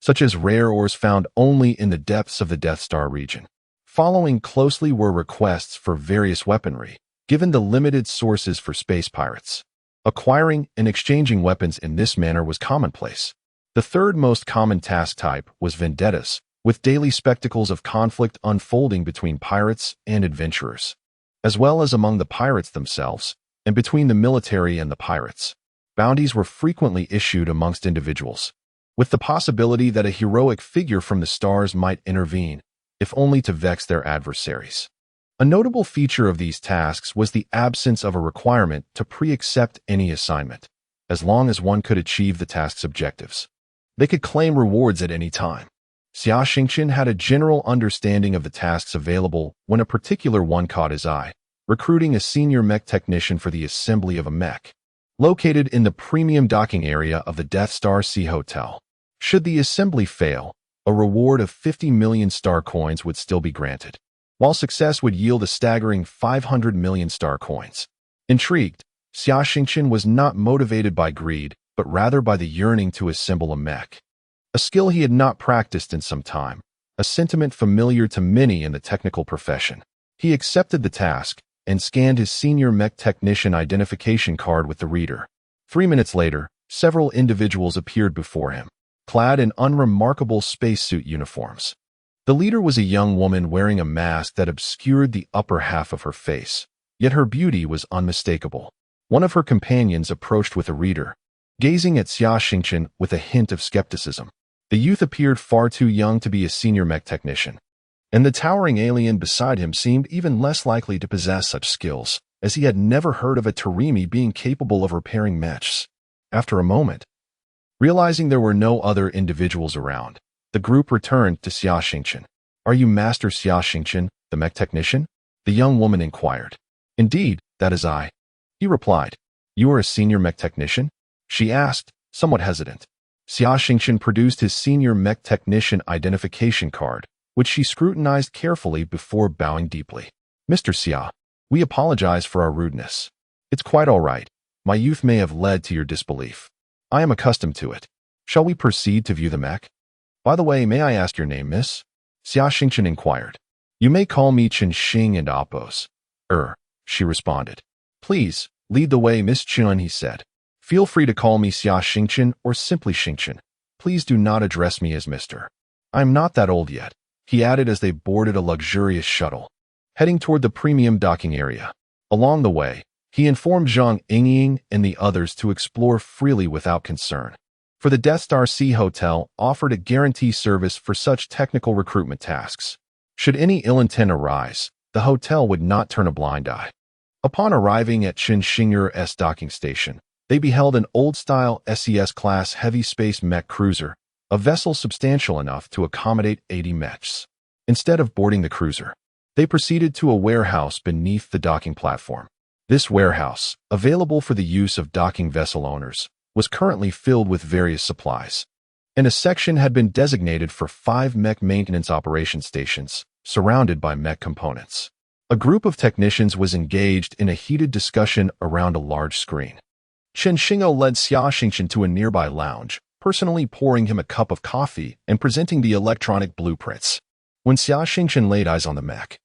such as rare ores found only in the depths of the Death Star region. Following closely were requests for various weaponry, given the limited sources for space pirates. Acquiring and exchanging weapons in this manner was commonplace. The third most common task type was vendettas, with daily spectacles of conflict unfolding between pirates and adventurers, as well as among the pirates themselves, and between the military and the pirates. Bounties were frequently issued amongst individuals, with the possibility that a heroic figure from the stars might intervene, if only to vex their adversaries. A notable feature of these tasks was the absence of a requirement to pre-accept any assignment, as long as one could achieve the task's objectives. They could claim rewards at any time. Xia Xingchen had a general understanding of the tasks available when a particular one caught his eye, recruiting a senior mech technician for the assembly of a mech, located in the premium docking area of the Death Star Sea Hotel. Should the assembly fail, a reward of 50 million star coins would still be granted, while success would yield a staggering 500 million star coins. Intrigued, Xia Xingchen was not motivated by greed, but rather by the yearning to assemble a mech, a skill he had not practiced in some time, a sentiment familiar to many in the technical profession. He accepted the task and scanned his senior mech technician identification card with the reader. 3 minutes later, several individuals appeared before him, clad in unremarkable spacesuit uniforms. The leader was a young woman wearing a mask that obscured the upper half of her face, yet her beauty was unmistakable. One of her companions approached with a reader, gazing at Xia Xingchen with a hint of skepticism. The youth appeared far too young to be a senior mech technician, and the towering alien beside him seemed even less likely to possess such skills, as he had never heard of a Tarimi being capable of repairing mechs. After a moment, realizing there were no other individuals around, the group returned to Xia Xingchen. "Are you Master Xia Xingchen, the mech technician?" the young woman inquired. "Indeed, that is I," he replied. "You are a senior mech technician?" she asked, somewhat hesitant. Xia Xingchen produced his senior mech technician identification card, which she scrutinized carefully before bowing deeply. "Mr. Xia, we apologize for our rudeness. It's quite all right. My youth may have led to your disbelief. I am accustomed to it. Shall we proceed to view the mech? By the way, may I ask your name, miss?" Xia Xingchen inquired. "You may call me Chen Xing and Appos." She responded. "Please, lead the way, Miss Chen," he said. "Feel free to call me Xia Xingchen or simply Xingchen. Please do not address me as Mr. I'm not that old yet," he added as they boarded a luxurious shuttle, heading toward the premium docking area. Along the way, he informed Zhang Yingying and the others to explore freely without concern, for the Death Star Sea Hotel offered a guarantee service for such technical recruitment tasks. Should any ill intent arise, the hotel would not turn a blind eye. Upon arriving at Qinxinger's docking station, they beheld an old-style SES-class heavy space mech cruiser, a vessel substantial enough to accommodate 80 mechs. Instead of boarding the cruiser, they proceeded to a warehouse beneath the docking platform. This warehouse, available for the use of docking vessel owners, was currently filled with various supplies, and a section had been designated for 5 mech maintenance operation stations, surrounded by mech components. A group of technicians was engaged in a heated discussion around a large screen. Chen Xingou led Xia Xingchen to a nearby lounge, personally pouring him a cup of coffee and presenting the electronic blueprints. When Xia Xingchen laid eyes on the mech,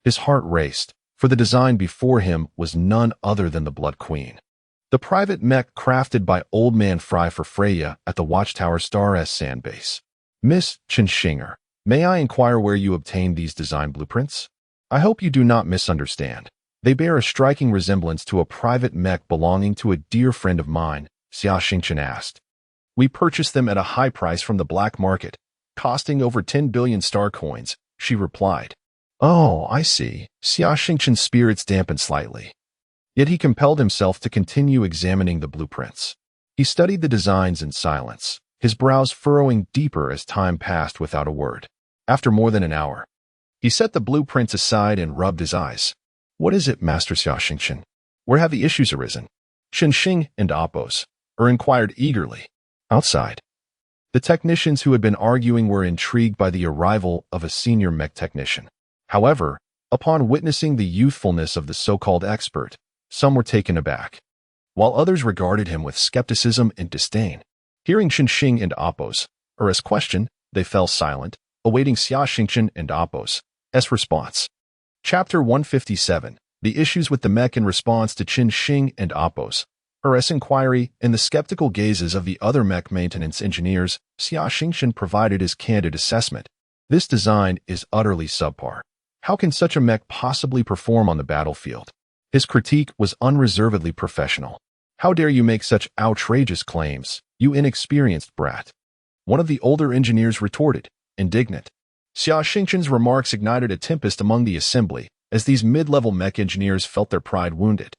his heart raced, for the design before him was none other than the Blood Queen, the private mech crafted by Old Man Fry for Freya at the Watchtower Star's sand base. "Miss Chen Xinger, may I inquire where you obtained these design blueprints? I hope you do not misunderstand. They bear a striking resemblance to a private mech belonging to a dear friend of mine," Xia Xingchen asked. "We purchased them at a high price from the black market, costing over 10 billion star coins," she replied. "Oh, I see." Xia Xingchen's spirits dampened slightly. Yet he compelled himself to continue examining the blueprints. He studied the designs in silence, his brows furrowing deeper as time passed without a word. After more than an hour, he set the blueprints aside and rubbed his eyes. "What is it, Master Xia Xingchen? Where have the issues arisen?" Chen Xing and Appos inquired eagerly. Outside, the technicians who had been arguing were intrigued by the arrival of a senior mech technician. However, upon witnessing the youthfulness of the so-called expert, some were taken aback, while others regarded him with skepticism and disdain. Hearing Xinxing and Appo's question, they fell silent, awaiting Xia Xingchen and Appo's response. Chapter 157. The issues with the Mech in response to Xinxing and Appo's inquiry. In the skeptical gazes of the other Mech maintenance engineers, Xia Xingchen provided his candid assessment. This design is utterly subpar. How can such a Mech possibly perform on the battlefield? His critique was unreservedly professional. How dare you make such outrageous claims, you inexperienced brat? One of the older engineers retorted, indignant. Xia Xingchen's remarks ignited a tempest among the assembly, as these mid-level Mech engineers felt their pride wounded.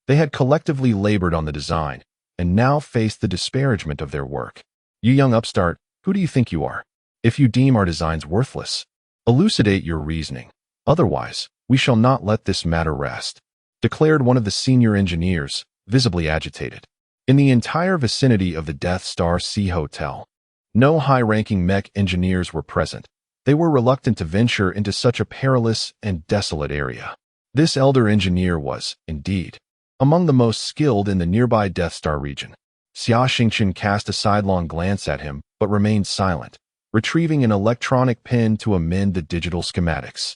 They had collectively labored on the design, and now faced the disparagement of their work. You young upstart, who do you think you are? If you deem our designs worthless, elucidate your reasoning. Otherwise, we shall not let this matter rest, declared one of the senior engineers, visibly agitated. In the entire vicinity of the Death Star Sea Hotel, no high-ranking Mech engineers were present. They were reluctant to venture into such a perilous and desolate area. This elder engineer was, indeed, among the most skilled in the nearby Death Star region. Xia Xingchen cast a sidelong glance at him, but remained silent, retrieving an electronic pen to amend the digital schematics.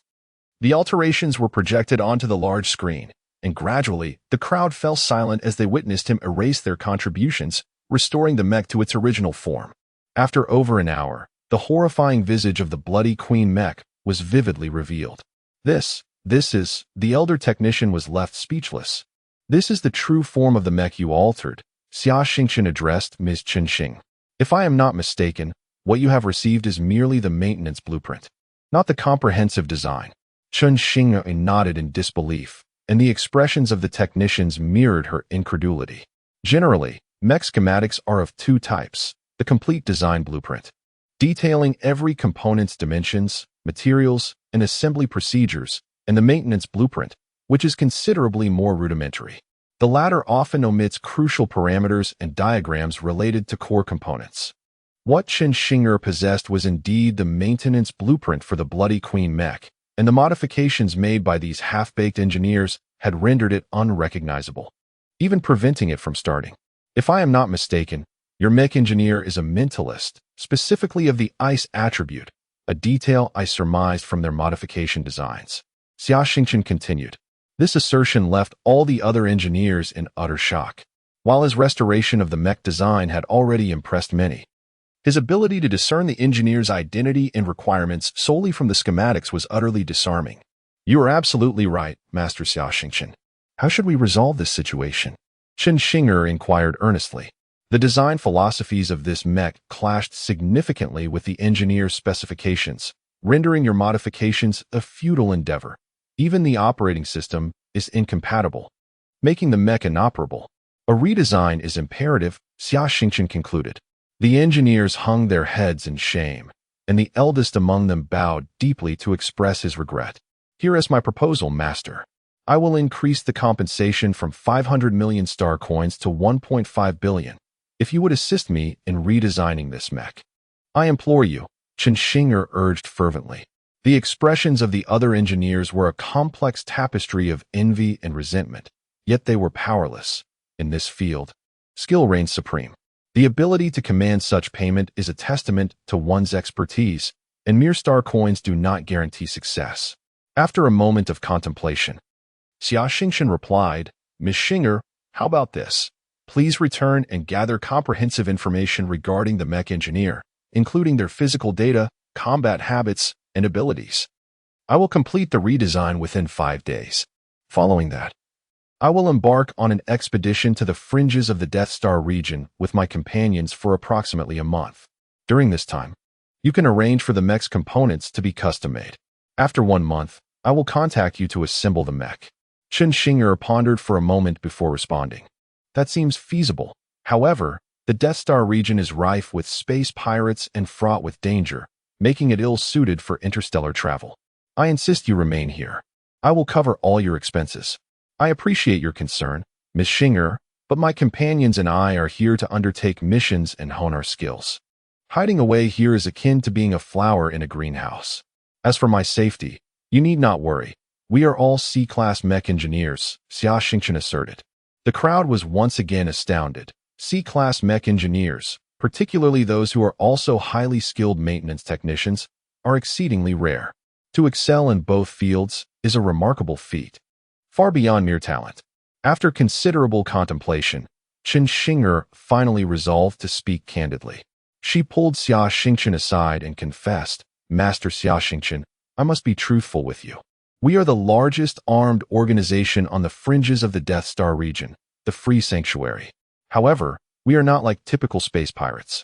The alterations were projected onto the large screen, and gradually, the crowd fell silent as they witnessed him erase their contributions, restoring the Mech to its original form. After over an hour, the horrifying visage of the bloody Queen Mech was vividly revealed. This is, the elder technician was left speechless. This is the true form of the Mech you altered, Xia Xingchen addressed Ms. Xinxing. If I am not mistaken, what you have received is merely the maintenance blueprint, not the comprehensive design. Xinxing nodded in disbelief, and the expressions of the technicians mirrored her incredulity. Generally, Mech schematics are of two types: the complete design blueprint, detailing every component's dimensions, materials, and assembly procedures, and the maintenance blueprint, which is considerably more rudimentary. The latter often omits crucial parameters and diagrams related to core components. What Xinxing possessed was indeed the maintenance blueprint for the Bloody Queen Mech, and the modifications made by these half-baked engineers had rendered it unrecognizable, even preventing it from starting. If I am not mistaken, your Mech engineer is a mentalist, specifically of the ice attribute, a detail I surmised from their modification designs. Xia Xingchen continued. This assertion left all the other engineers in utter shock. While his restoration of the Mech design had already impressed many, his ability to discern the engineer's identity and requirements solely from the schematics was utterly disarming. You are absolutely right, Master Xia Xingchen. How should we resolve this situation? Xinxing inquired earnestly. The design philosophies of this Mech clashed significantly with the engineer's specifications, rendering your modifications a futile endeavor. Even the operating system is incompatible, making the Mech inoperable. A redesign is imperative, Xia Xingchen concluded. The engineers hung their heads in shame, and the eldest among them bowed deeply to express his regret. Here is my proposal, Master. I will increase the compensation from 500 million star coins to 1.5 billion, if you would assist me in redesigning this Mech. I implore you, Xinxing urged fervently. The expressions of the other engineers were a complex tapestry of envy and resentment, yet they were powerless. In this field, skill reigns supreme. The ability to command such payment is a testament to one's expertise, and mere star coins do not guarantee success. After a moment of contemplation, Xia Xingchen replied, Ms. Xinger, how about this? Please return and gather comprehensive information regarding the Mech engineer, including their physical data, combat habits, and abilities. I will complete the redesign within 5 days. Following that, I will embark on an expedition to the fringes of the Death Star region with my companions for approximately a month. During this time, you can arrange for the Mech's components to be custom-made. After 1 month, I will contact you to assemble the Mech. Xinxing pondered for a moment before responding. That seems feasible. However, the Death Star region is rife with space pirates and fraught with danger, making it ill-suited for interstellar travel. I insist you remain here. I will cover all your expenses. I appreciate your concern, Ms. Xinger, but my companions and I are here to undertake missions and hone our skills. Hiding away here is akin to being a flower in a greenhouse. As for my safety, You need not worry. We are all C-class mech engineers, Xia Xingchen asserted. The crowd was once again astounded. C-class mech engineers, particularly those who are also highly skilled maintenance technicians, are exceedingly rare. To excel in both fields is a remarkable feat, far beyond mere talent. After considerable contemplation, Chen Xinger finally resolved to speak candidly. She pulled Xia Xingchen aside and confessed, Master Xia Xingchen, I must be truthful with you. We are the largest armed organization on the fringes of the Death Star region, the Free Sanctuary. However, we are not like typical space pirates.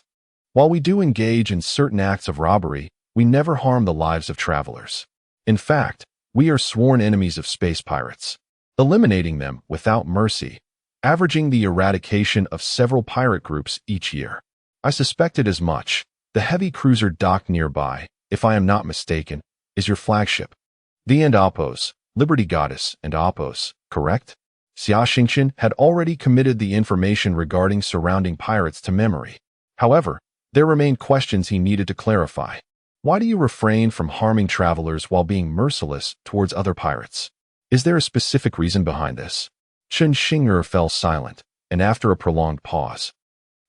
While we do engage in certain acts of robbery, we never harm the lives of travelers. In fact, we are sworn enemies of space pirates, eliminating them without mercy, averaging the eradication of several pirate groups each year. I suspected as much. The heavy cruiser docked nearby, if I am not mistaken, is your flagship. The and Apos, Liberty Goddess and Apos, correct? Xia Xingchen had already committed the information regarding surrounding pirates to memory. However, there remained questions he needed to clarify. Why do you refrain from harming travelers while being merciless towards other pirates? Is there a specific reason behind this? Chen Xinger fell silent, and after a prolonged pause,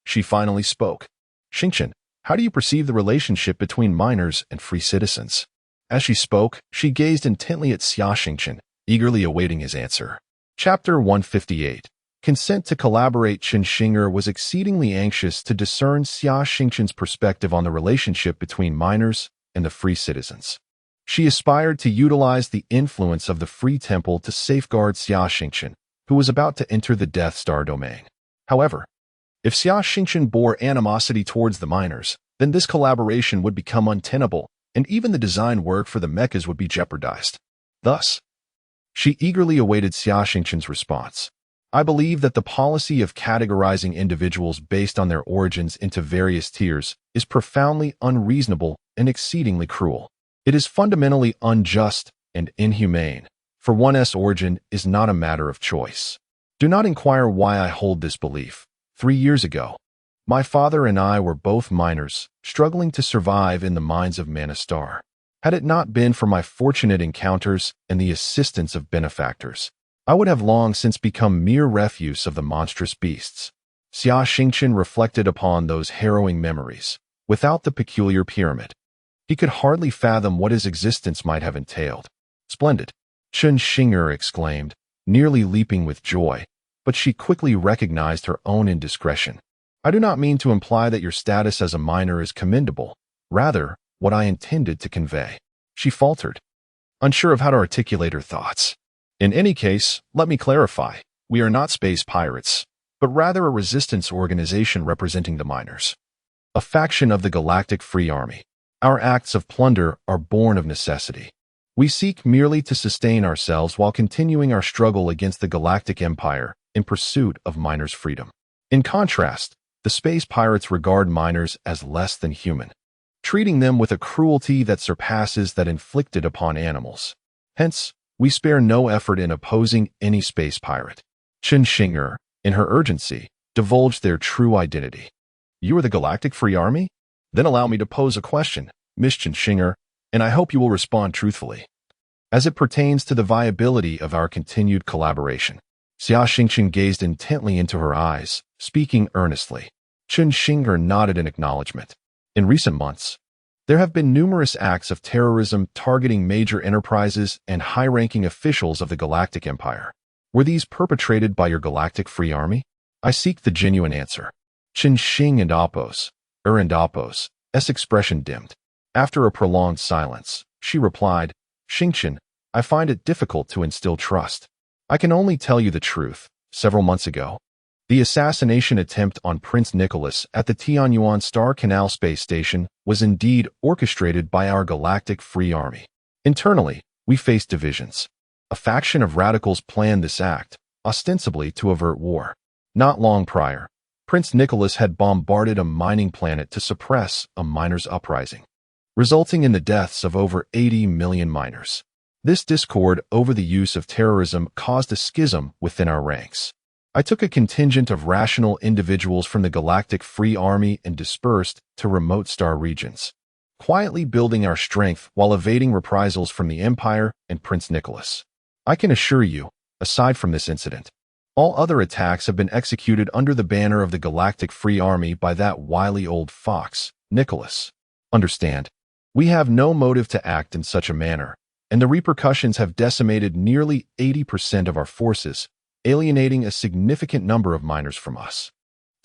she finally spoke. Xingchen, how do you perceive the relationship between miners and free citizens? As she spoke, she gazed intently at Xia Xingchen, eagerly awaiting his answer. Chapter 158. Consent to collaborate. Chen Xinger was exceedingly anxious to discern Xia Xingchen's perspective on the relationship between miners and the free citizens. She aspired to utilize the influence of the Free Temple to safeguard Xia Xingchen, who was about to enter the Death Star domain. However, if Xia Xingchen bore animosity towards the miners, then this collaboration would become untenable, and even the design work for the mechas would be jeopardized. Thus, she eagerly awaited Xia Xingchen's response. I believe that the policy of categorizing individuals based on their origins into various tiers is profoundly unreasonable and exceedingly cruel. It is fundamentally unjust and inhumane, for one's origin is not a matter of choice. Do not inquire why I hold this belief. 3 years ago, my father and I were both miners, struggling to survive in the mines of Manastar. Had it not been for my fortunate encounters and the assistance of benefactors, I would have long since become mere refuse of the monstrous beasts. Xia Xingchen reflected upon those harrowing memories. Without the peculiar pyramid, he could hardly fathom what his existence might have entailed. Splendid, Chen Xinger exclaimed, nearly leaping with joy, but she quickly recognized her own indiscretion. I do not mean to imply that your status as a miner is commendable, rather, what I intended to convey. She faltered, unsure of how to articulate her thoughts. In any case, let me clarify. We are not space pirates, but rather a resistance organization representing the miners, a faction of the Galactic Free Army. Our acts of plunder are born of necessity. We seek merely to sustain ourselves while continuing our struggle against the Galactic Empire in pursuit of miners' freedom. In contrast, the space pirates regard miners as less than human, treating them with a cruelty that surpasses that inflicted upon animals. Hence, we spare no effort in opposing any space pirate. Chen Xinger, in her urgency, divulged their true identity. You are the Galactic Free Army? Then allow me to pose a question, Miss Chen Xinger, and I hope you will respond truthfully, as it pertains to the viability of our continued collaboration. Xia Xingchen gazed intently into her eyes, speaking earnestly. Chen Xinger nodded in acknowledgement. In recent months, there have been numerous acts of terrorism targeting major enterprises and high-ranking officials of the Galactic Empire. Were these perpetrated by your Galactic Free Army? I seek the genuine answer. Chen Xing and Apos' expression dimmed. After a prolonged silence, she replied, Xingchen, I find it difficult to instill trust. I can only tell you the truth. Several months ago, the assassination attempt on Prince Nicholas at the Tianyuan Star Canal Space Station was indeed orchestrated by our Galactic Free Army. Internally, we faced divisions. A faction of radicals planned this act, ostensibly to avert war. Not long prior, Prince Nicholas had bombarded a mining planet to suppress a miners' uprising, resulting in the deaths of over 80 million miners. This discord over the use of terrorism caused a schism within our ranks. I took a contingent of rational individuals from the Galactic Free Army and dispersed to remote star regions, quietly building our strength while evading reprisals from the Empire and Prince Nicholas. I can assure you, aside from this incident, all other attacks have been executed under the banner of the Galactic Free Army by that wily old fox, Nicholas. Understand, we have no motive to act in such a manner, and the repercussions have decimated nearly 80% of our forces, alienating a significant number of miners from us.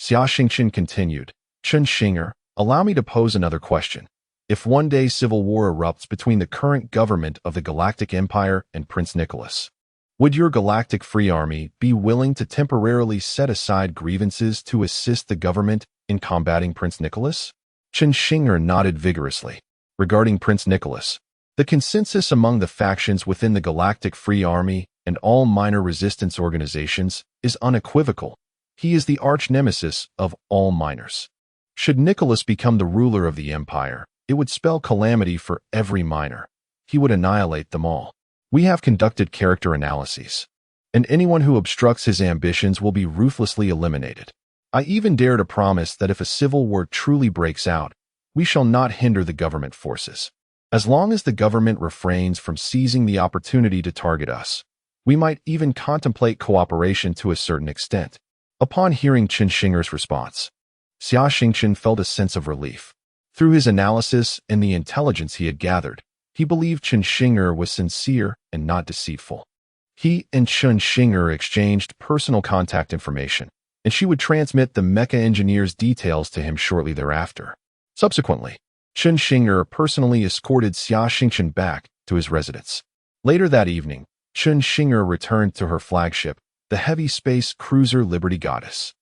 Xia Xingchen continued, Chen Xinger, allow me to pose another question. If one day civil war erupts between the current government of the Galactic Empire and Prince Nicholas, would your Galactic Free Army be willing to temporarily set aside grievances to assist the government in combating Prince Nicholas? Chen Xinger nodded vigorously. Regarding Prince Nicholas, the consensus among the factions within the Galactic Free Army and all minor resistance organizations is unequivocal. He is the arch-nemesis of all miners. Should Nicholas become the ruler of the Empire, it would spell calamity for every miner. He would annihilate them all. We have conducted character analyses, and anyone who obstructs his ambitions will be ruthlessly eliminated. I even dare to promise that if a civil war truly breaks out, we shall not hinder the government forces. As long as the government refrains from seizing the opportunity to target us, we might even contemplate cooperation to a certain extent. Upon hearing Chen Xinger's response, Xia Xingchen felt a sense of relief. Through his analysis and the intelligence he had gathered, he believed Chen Xinger was sincere and not deceitful. He and Chen Xinger exchanged personal contact information, and she would transmit the Mecha engineer's details to him shortly thereafter. Subsequently, Chen Xinger personally escorted Xia Xingchen back to his residence. Later that evening, Chen Xinger returned to her flagship, the heavy space cruiser Liberty Goddess.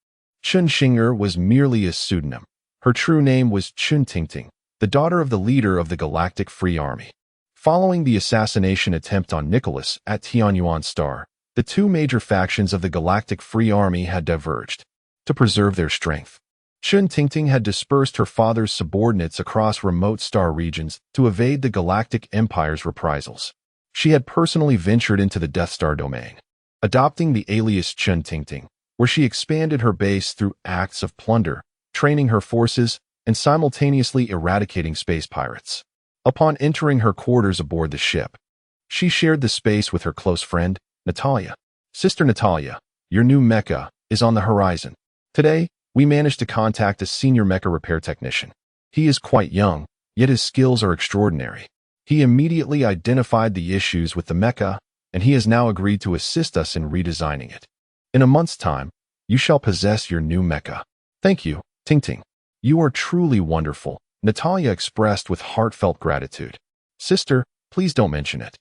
Chen Xinger was merely a pseudonym. Her true name was Xia, the daughter of the leader of the Galactic Free Army. Following the assassination attempt on Nicholas at Tianyuan Star, the two major factions of the Galactic Free Army had diverged. To preserve their strength, Xia had dispersed her father's subordinates across remote star regions to evade the Galactic Empire's reprisals. She had personally ventured into the Death Star domain, adopting the alias Xia, where she expanded her base through acts of plunder, training her forces, and simultaneously eradicating space pirates. Upon entering her quarters aboard the ship, she shared the space with her close friend, Natalia. Sister Natalia, your new Mecha is on the horizon. Today, we managed to contact a senior Mecha repair technician. He is quite young, yet his skills are extraordinary. He immediately identified the issues with the Mecha, and he has now agreed to assist us in redesigning it. In a month's time, you shall possess your new Mecha. Thank you, Ting. You are truly wonderful, Natalia expressed with heartfelt gratitude. Sister, please don't mention it.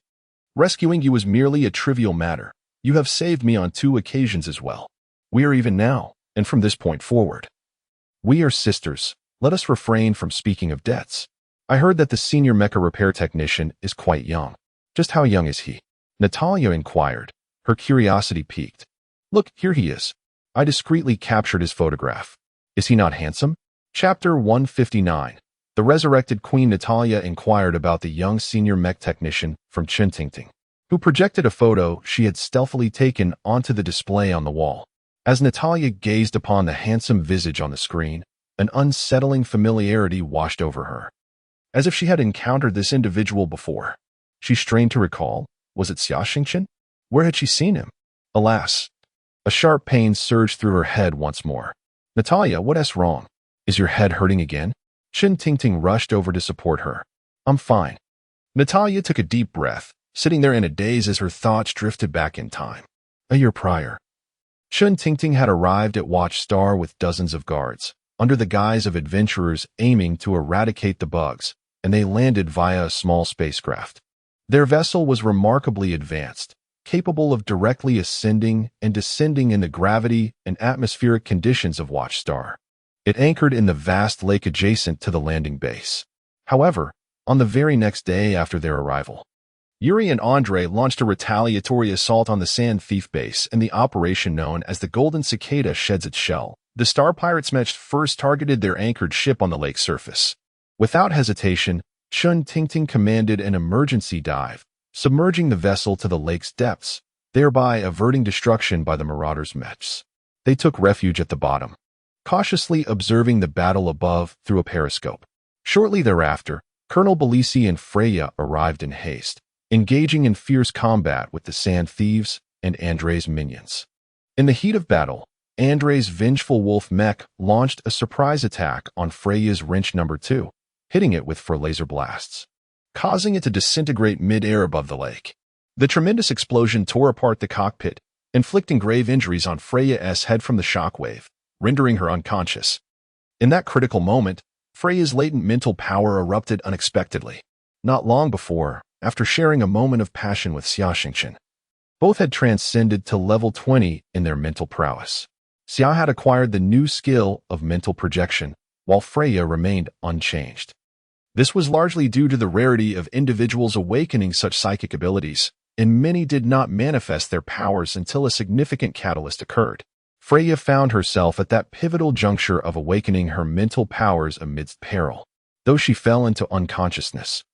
Rescuing you is merely a trivial matter. You have saved me on 2 occasions as well. We are even now, and from this point forward. We are sisters. Let us refrain from speaking of debts. I heard that the senior Mecha repair technician is quite young. Just how young is he? Natalia inquired, her curiosity piqued. Look, here he is. I discreetly captured his photograph. Is he not handsome? Chapter 159. The resurrected Queen Natalia inquired about the young senior mech technician from Xia, who projected a photo she had stealthily taken onto the display on the wall. As Natalia gazed upon the handsome visage on the screen, an unsettling familiarity washed over her. As if she had encountered this individual before. She strained to recall, was it Xia Xingchen? Where had she seen him? Alas! A sharp pain surged through her head once more. Natalia, what's wrong? Is your head hurting again? Xia rushed over to support her. I'm fine. Natalia took a deep breath, sitting there in a daze as her thoughts drifted back in time. A year prior, Xia had arrived at Watch Star with dozens of guards, under the guise of adventurers aiming to eradicate the bugs, and they landed via a small spacecraft. Their vessel was remarkably advanced, capable of directly ascending and descending in the gravity and atmospheric conditions of Watch Star. It anchored in the vast lake adjacent to the landing base. However, on the very next day after their arrival, Yuri and Andre launched a retaliatory assault on the Sand Thief base, and the operation known as the Golden Cicada sheds its shell. The Star Pirates Mech first targeted their anchored ship on the lake's surface. Without hesitation, Xia commanded an emergency dive, submerging the vessel to the lake's depths, thereby averting destruction by the Marauders' mechs. They took refuge at the bottom, cautiously observing the battle above through a periscope. Shortly thereafter, Colonel Belisi and Freya arrived in haste, engaging in fierce combat with the Sand Thieves and Andre's minions. In the heat of battle, Andre's Vengeful Wolf Mech launched a surprise attack on Freya's wrench number 2, hitting it with 4 laser blasts, causing it to disintegrate mid-air above the lake. The tremendous explosion tore apart the cockpit, inflicting grave injuries on Freya's head from the shockwave, rendering her unconscious. In that critical moment, Freya's latent mental power erupted unexpectedly. Not long before, after sharing a moment of passion with Xia Xingchen, both had transcended to level 20 in their mental prowess. Xia had acquired the new skill of mental projection, while Freya remained unchanged. This was largely due to the rarity of individuals awakening such psychic abilities, and many did not manifest their powers until a significant catalyst occurred. Freya found herself at that pivotal juncture of awakening her mental powers amidst peril. Though she fell into unconsciousness,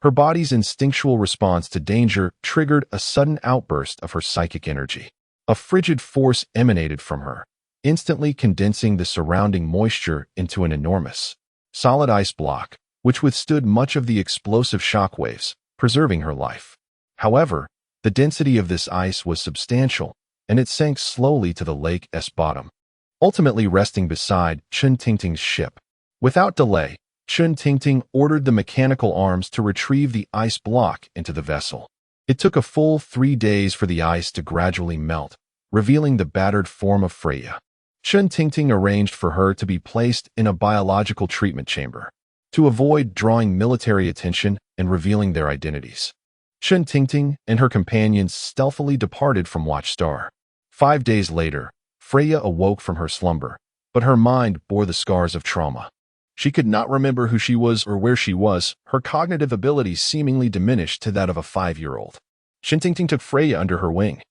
her body's instinctual response to danger triggered a sudden outburst of her psychic energy. A frigid force emanated from her, instantly condensing the surrounding moisture into an enormous, solid ice block, which withstood much of the explosive shockwaves, preserving her life. However, the density of this ice was substantial, and it sank slowly to the lake's bottom, ultimately resting beside Chen Tingting's ship. Without delay, Chen Tingting ordered the mechanical arms to retrieve the ice block into the vessel. It took a full 3 days for the ice to gradually melt, revealing the battered form of Freya. Chen Tingting arranged for her to be placed in a biological treatment chamber, to avoid drawing military attention and revealing their identities. Chen Tingting and her companions stealthily departed from Watchstar. 5 days later, Freya awoke from her slumber, but her mind bore the scars of trauma. She could not remember who she was or where she was, her cognitive abilities seemingly diminished to that of a 5-year-old. Chen Tingting took Freya under her wing,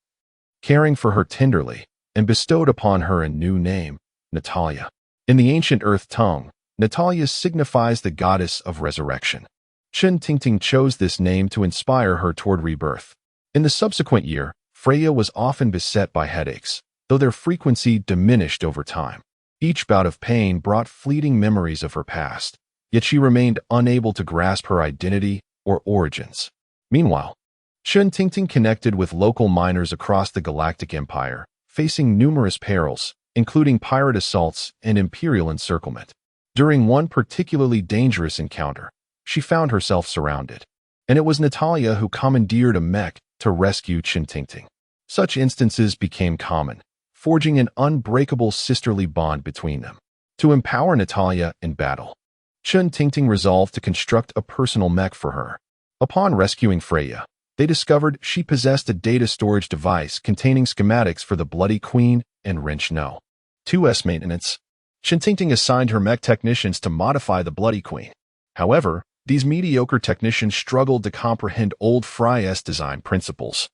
caring for her tenderly, and bestowed upon her a new name, Natalia. In the ancient Earth tongue, Natalia signifies the goddess of resurrection. Chen Tingting chose this name to inspire her toward rebirth. In the subsequent year, Freya was often beset by headaches, though their frequency diminished over time. Each bout of pain brought fleeting memories of her past, yet she remained unable to grasp her identity or origins. Meanwhile, Chen Tingting connected with local miners across the Galactic Empire, facing numerous perils, including pirate assaults and Imperial encirclement. During one particularly dangerous encounter, she found herself surrounded, and it was Natalia who commandeered a mech to rescue Chen Tingting. Such instances became common, forging an unbreakable sisterly bond between them. To empower Natalia in battle, Chen Tingting resolved to construct a personal mech for her. Upon rescuing Freya, they discovered she possessed a data storage device containing schematics for the Bloody Queen and Wrench No. 2's maintenance. Chen Tingting assigned her mech technicians to modify the Bloody Queen. However, these mediocre technicians struggled to comprehend old Fry's design principles,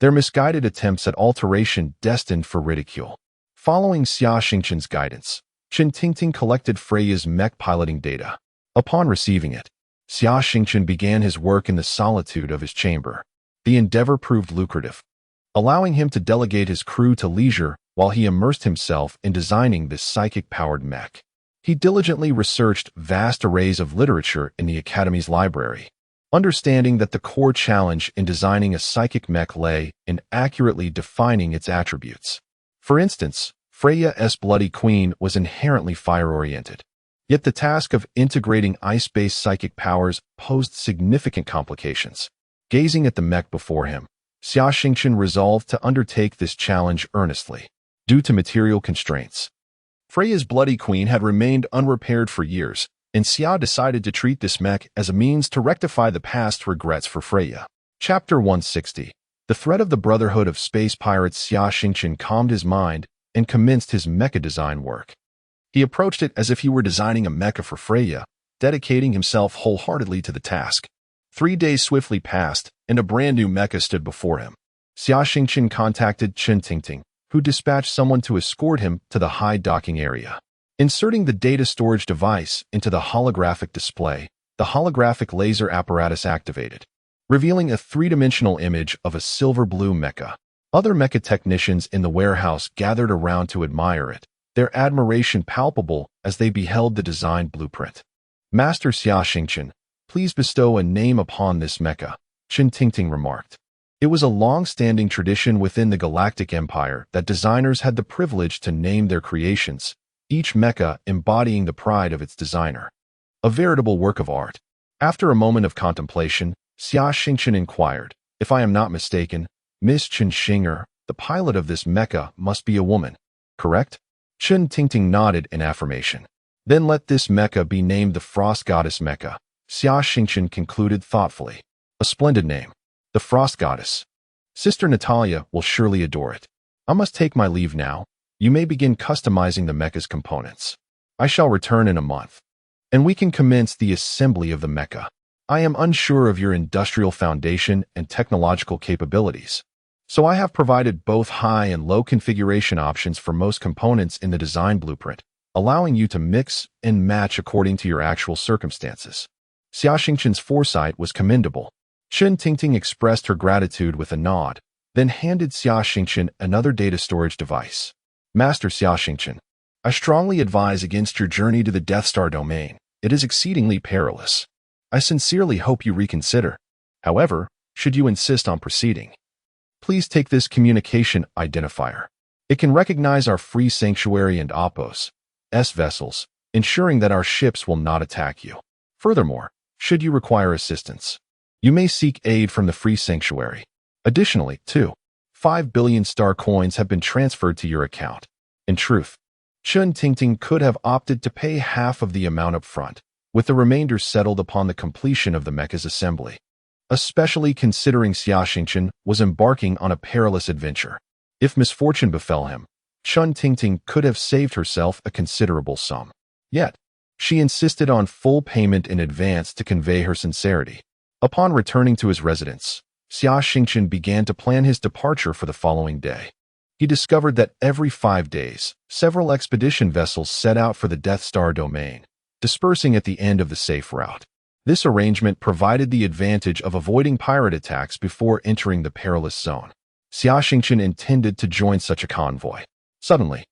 their misguided attempts at alteration destined for ridicule. Following Xia Xingchen's guidance, Chen Tingting collected Freya's mech piloting data. Upon receiving it, Xia Xingchen began his work in the solitude of his chamber. The endeavor proved lucrative, allowing him to delegate his crew to leisure while he immersed himself in designing this psychic-powered mech. He diligently researched vast arrays of literature in the Academy's library, understanding that the core challenge in designing a psychic mech lay in accurately defining its attributes. For instance, Freya's Bloody Queen was inherently fire-oriented, yet the task of integrating ice-based psychic powers posed significant complications. Gazing at the mech before him, Xia Xingchen resolved to undertake this challenge earnestly. Due to material constraints, Freya's Bloody Queen had remained unrepaired for years, and Xia decided to treat this mech as a means to rectify the past regrets for Freya. Chapter 160. The threat of the Brotherhood of Space Pirates. Xia Xingchen calmed his mind and commenced his mecha design work. He approached it as if he were designing a mecha for Freya, dedicating himself wholeheartedly to the task. 3 days swiftly passed, and a brand new mecha stood before him. Xia Xingchen contacted Chen Tingting, who dispatched someone to escort him to the high docking area. Inserting the data storage device into the holographic display, the holographic laser apparatus activated, revealing a 3-dimensional image of a silver-blue mecha. Other mecha technicians in the warehouse gathered around to admire it, their admiration palpable as they beheld the design blueprint. Master Xia Xingchen, Please bestow a name upon this mecha, Xia Xingchen remarked. It was a long-standing tradition within the Galactic Empire that designers had the privilege to name their creations, each mecha embodying the pride of its designer. A veritable work of art. After a moment of contemplation, Xia Xingchen inquired, "If I am not mistaken, Miss Chen Xinger, the pilot of this mecha, must be a woman, correct?" Xia Xingchen nodded in affirmation. "Then let this mecha be named the Frost Goddess Mecha," Xia Xingchen concluded thoughtfully. "A splendid name. The Frost Goddess. Sister Natalia will surely adore it. I must take my leave now. You may begin customizing the mecha's components. I shall return in a month, and we can commence the assembly of the mecha. I am unsure of your industrial foundation and technological capabilities, so I have provided both high and low configuration options for most components in the design blueprint, allowing you to mix and match according to your actual circumstances." Xia Xingchen's foresight was commendable. Xia Xingchen expressed her gratitude with a nod, then handed Xia Xingchen another data storage device. "Master Xia Xingchen, I strongly advise against your journey to the Death Star domain. It is exceedingly perilous. I sincerely hope you reconsider. However, should you insist on proceeding, please take this communication identifier. It can recognize our free sanctuary and Opos S vessels, ensuring that our ships will not attack you. Furthermore, should you require assistance, you may seek aid from the free sanctuary. Additionally, 5 billion star coins have been transferred to your account. In truth, Xia Xingchen could have opted to pay half of the amount up front, with the remainder settled upon the completion of the mecha's assembly, especially considering Xia Xingchen was embarking on a perilous adventure. If misfortune befell him, Xia Xingchen could have saved herself a considerable sum. Yet, she insisted on full payment in advance to convey her sincerity. Upon returning to his residence, Xia Xingchen began to plan his departure for the following day. He discovered that every 5 days, several expedition vessels set out for the Death Star domain, dispersing at the end of the safe route. This arrangement provided the advantage of avoiding pirate attacks before entering the perilous zone. Xia Xingchen intended to join such a convoy. Suddenly,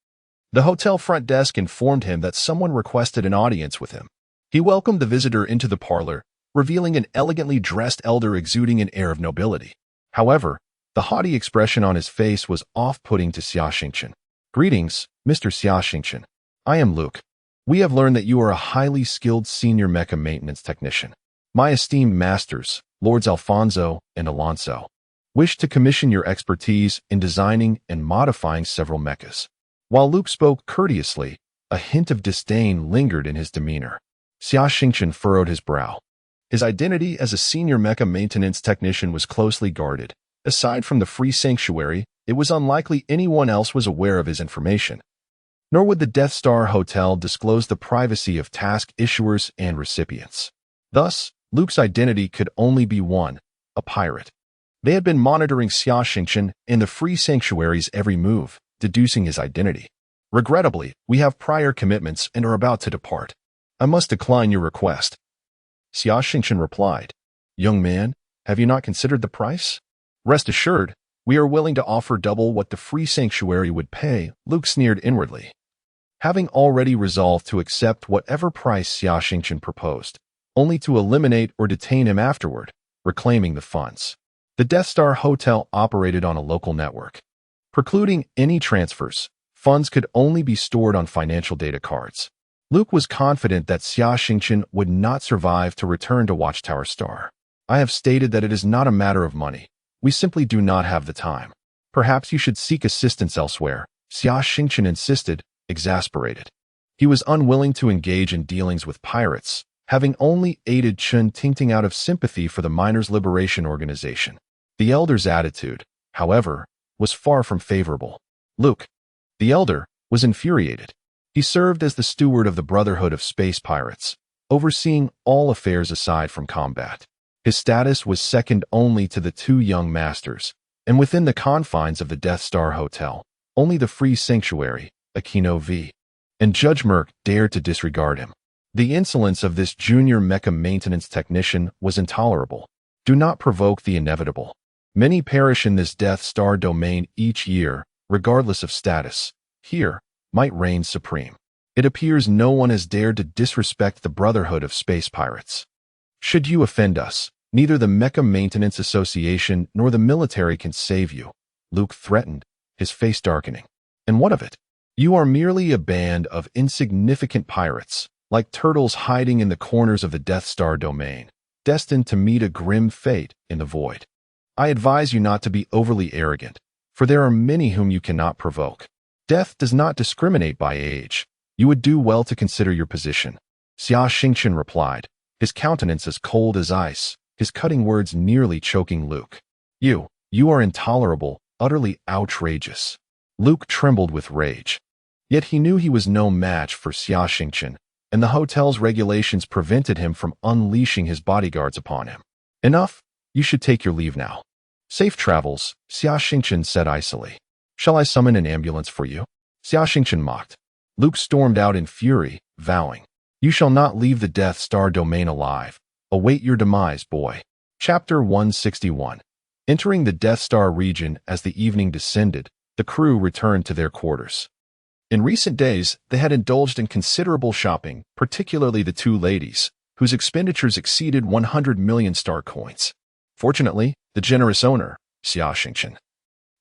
the hotel front desk informed him that someone requested an audience with him. He welcomed the visitor into the parlor, revealing an elegantly dressed elder exuding an air of nobility. However, the haughty expression on his face was off-putting to Xia Xingchen. "Greetings, Mr. Xia Xingchen. I am Luke. We have learned that you are a highly skilled senior mecha maintenance technician. My esteemed masters, Lords Alfonso and Alonso, wish to commission your expertise in designing and modifying several mechas." While Luke spoke courteously, a hint of disdain lingered in his demeanor. Xia Xingchen furrowed his brow. His identity as a senior mecha maintenance technician was closely guarded. Aside from the free sanctuary, it was unlikely anyone else was aware of his information. Nor would the Death Star Hotel disclose the privacy of task issuers and recipients. Thus, Luke's identity could only be one: a pirate. They had been monitoring Xia Xingchen and the free sanctuary's every move, deducing his identity. "Regrettably, we have prior commitments and are about to depart. I must decline your request," Xia Xingchen replied. "Young man, have you not considered the price? Rest assured, we are willing to offer double what the free sanctuary would pay," Luke sneered inwardly. Having already resolved to accept whatever price Xia Xingchen proposed, only to eliminate or detain him afterward, reclaiming the funds. The Death Star Hotel operated on a local network. Precluding any transfers, funds could only be stored on financial data cards. Luke was confident that Xia Xingchen would not survive to return to Watchtower Star. "I have stated that it is not a matter of money. We simply do not have the time. Perhaps you should seek assistance elsewhere," Xia Xingchen insisted, exasperated. He was unwilling to engage in dealings with pirates, having only aided Xia Xingchen out of sympathy for the Miners' Liberation Organization. The elder's attitude, however, was far from favorable. Luke, the elder, was infuriated. He served as the steward of the Brotherhood of Space Pirates, overseeing all affairs aside from combat. His status was second only to the 2 young masters, and within the confines of the Death Star Hotel, only the Free Sanctuary, Aquino V, and Judge Merc dared to disregard him. The insolence of this junior mecha maintenance technician was intolerable. Do not provoke the inevitable. Many perish in this Death Star domain each year, regardless of status. Here, might reign supreme. It appears no one has dared to disrespect the Brotherhood of Space Pirates. Should you offend us, neither the Mecha Maintenance Association nor the military can save you, Luke threatened, his face darkening. And what of it? You are merely a band of insignificant pirates, like turtles hiding in the corners of the Death Star domain, destined to meet a grim fate in the void. I advise you not to be overly arrogant, for there are many whom you cannot provoke. Death does not discriminate by age. You would do well to consider your position. Xia Xingchen replied, his countenance as cold as ice, his cutting words nearly choking Luke. You are intolerable, utterly outrageous. Luke trembled with rage. Yet he knew he was no match for Xia Xingchen, and the hotel's regulations prevented him from unleashing his bodyguards upon him. Enough, you should take your leave now. Safe travels, Xia Xingchen said icily. Shall I summon an ambulance for you? Xia Xingchen mocked. Luke stormed out in fury, vowing, You shall not leave the Death Star domain alive. Await your demise, boy. Chapter 161. Entering the Death Star region as the evening descended, the crew returned to their quarters. In recent days, they had indulged in considerable shopping, particularly the two ladies, whose expenditures exceeded 100 million star coins. Fortunately, the generous owner, Xia Xingchen,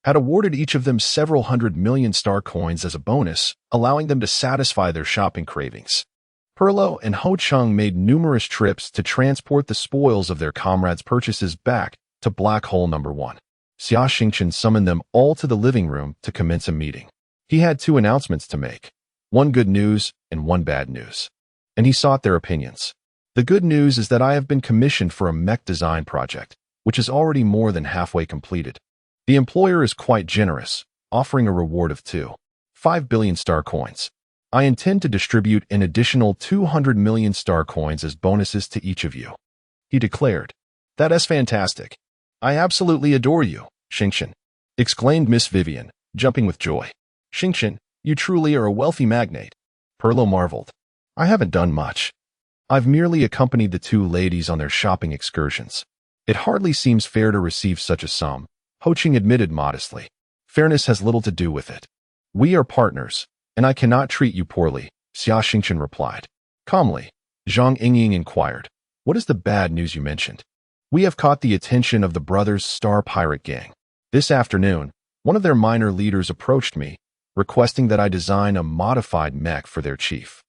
had awarded each of them several 100 million star coins as a bonus, allowing them to satisfy their shopping cravings. Perlo and Ho Chung made numerous trips to transport the spoils of their comrades' purchases back to Black Hole Number 1. Xia Xingchen summoned them all to the living room to commence a meeting. He had two announcements to make, one good news and one bad news, and he sought their opinions. The good news is that I have been commissioned for a mech design project, which is already more than halfway completed. The employer is quite generous, offering a reward of 2.5 billion star coins. I intend to distribute an additional 200 million star coins as bonuses to each of you, he declared. That is fantastic. I absolutely adore you, Xingchen, exclaimed Miss Vivian, jumping with joy. Xingchen, you truly are a wealthy magnate. Perlo marveled. I haven't done much. I've merely accompanied the two ladies on their shopping excursions. It hardly seems fair to receive such a sum, Ho Chung admitted modestly. Fairness has little to do with it. We are partners, and I cannot treat you poorly, Xia Xingchen replied. Calmly, Zhang Yingying inquired, What is the bad news you mentioned? We have caught the attention of the brothers' Star Pirate Gang. This afternoon, one of their minor leaders approached me, requesting that I design a modified mech for their chief.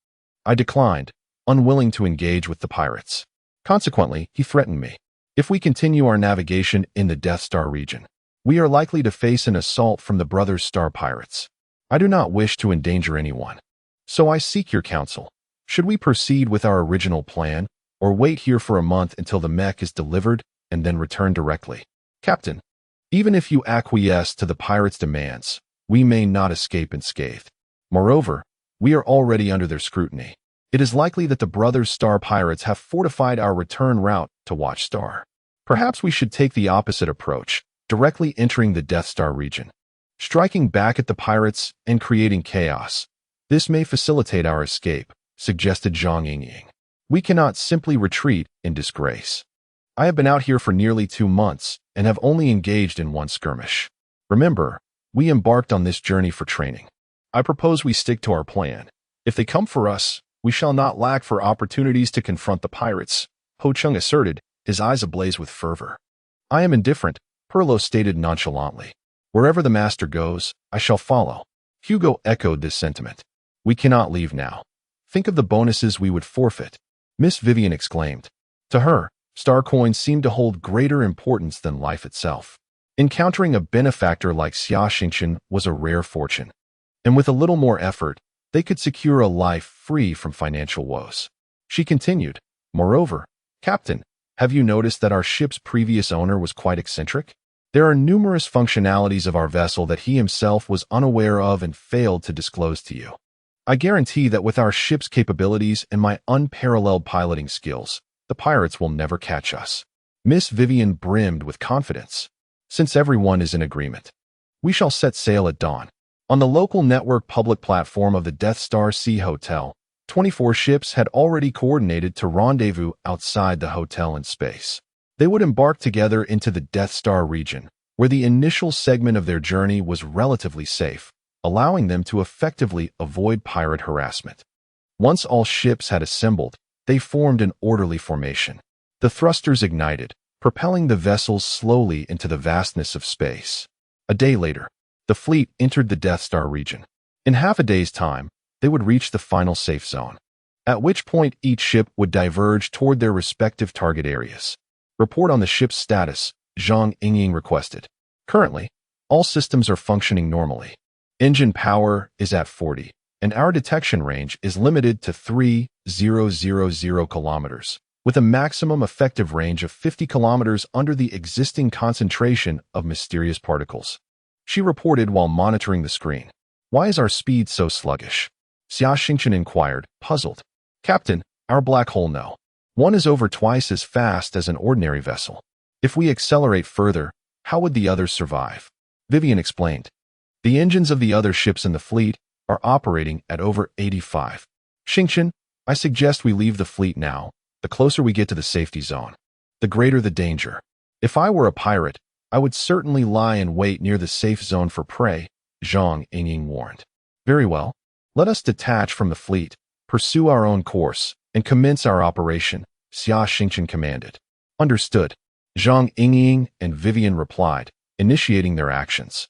I declined, unwilling to engage with the pirates. Consequently, he threatened me. If we continue our navigation in the Death Star region, we are likely to face an assault from the brothers' Star Pirates. I do not wish to endanger anyone. So I seek your counsel. Should we proceed with our original plan, or wait here for a month until the mech is delivered and then return directly? Captain, even if you acquiesce to the pirates' demands, we may not escape unscathed. Moreover, we are already under their scrutiny. It is likely that the brothers' Star Pirates have fortified our return route to Watch Star. Perhaps we should take the opposite approach, directly entering the Death Star region, striking back at the pirates and creating chaos. This may facilitate our escape, suggested Zhang Yingying. We cannot simply retreat in disgrace. I have been out here for nearly 2 months and have only engaged in one skirmish. Remember, we embarked on this journey for training. I propose we stick to our plan. If they come for us, we shall not lack for opportunities to confront the pirates, Ho Chung asserted, his eyes ablaze with fervor. I am indifferent, Perlo stated nonchalantly. Wherever the master goes, I shall follow. Hugo echoed this sentiment. We cannot leave now. Think of the bonuses we would forfeit, Miss Vivian exclaimed. To her, star coins seemed to hold greater importance than life itself. Encountering a benefactor like Xia Xingchen was a rare fortune, and with a little more effort, they could secure a life free from financial woes. She continued, Moreover, Captain, have you noticed that our ship's previous owner was quite eccentric? There are numerous functionalities of our vessel that he himself was unaware of and failed to disclose to you. I guarantee that with our ship's capabilities and my unparalleled piloting skills, the pirates will never catch us. Miss Vivian brimmed with confidence. Since everyone is in agreement, we shall set sail at dawn. On the local network public platform of the Death Star Sea Hotel, 24 ships had already coordinated to rendezvous outside the hotel in space. They would embark together into the Death Star region, where the initial segment of their journey was relatively safe, allowing them to effectively avoid pirate harassment. Once all ships had assembled, they formed an orderly formation. The thrusters ignited, propelling the vessels slowly into the vastness of space. A day later, the fleet entered the Death Star region. In half a day's time, they would reach the final safe zone, at which point each ship would diverge toward their respective target areas. Report on the ship's status, Zhang Yingying requested. Currently, all systems are functioning normally. Engine power is at 40, and our detection range is limited to 3,000 kilometers, with a maximum effective range of 50 kilometers under the existing concentration of mysterious particles. She reported while monitoring the screen. Why is our speed so sluggish? Xia Xingchen inquired, puzzled. Captain, our black hole no. One is over twice as fast as an ordinary vessel. If we accelerate further, how would the others survive? Vivian explained. The engines of the other ships in the fleet are operating at over 85. Xingchen, I suggest we leave the fleet now. The closer we get to the safety zone, the greater the danger. If I were a pirate, I would certainly lie in wait near the safe zone for prey, Zhang Yingying warned. Very well. Let us detach from the fleet, pursue our own course, and commence our operation, Xia Xingchen commanded. Understood. Zhang Yingying and Vivian replied, initiating their actions.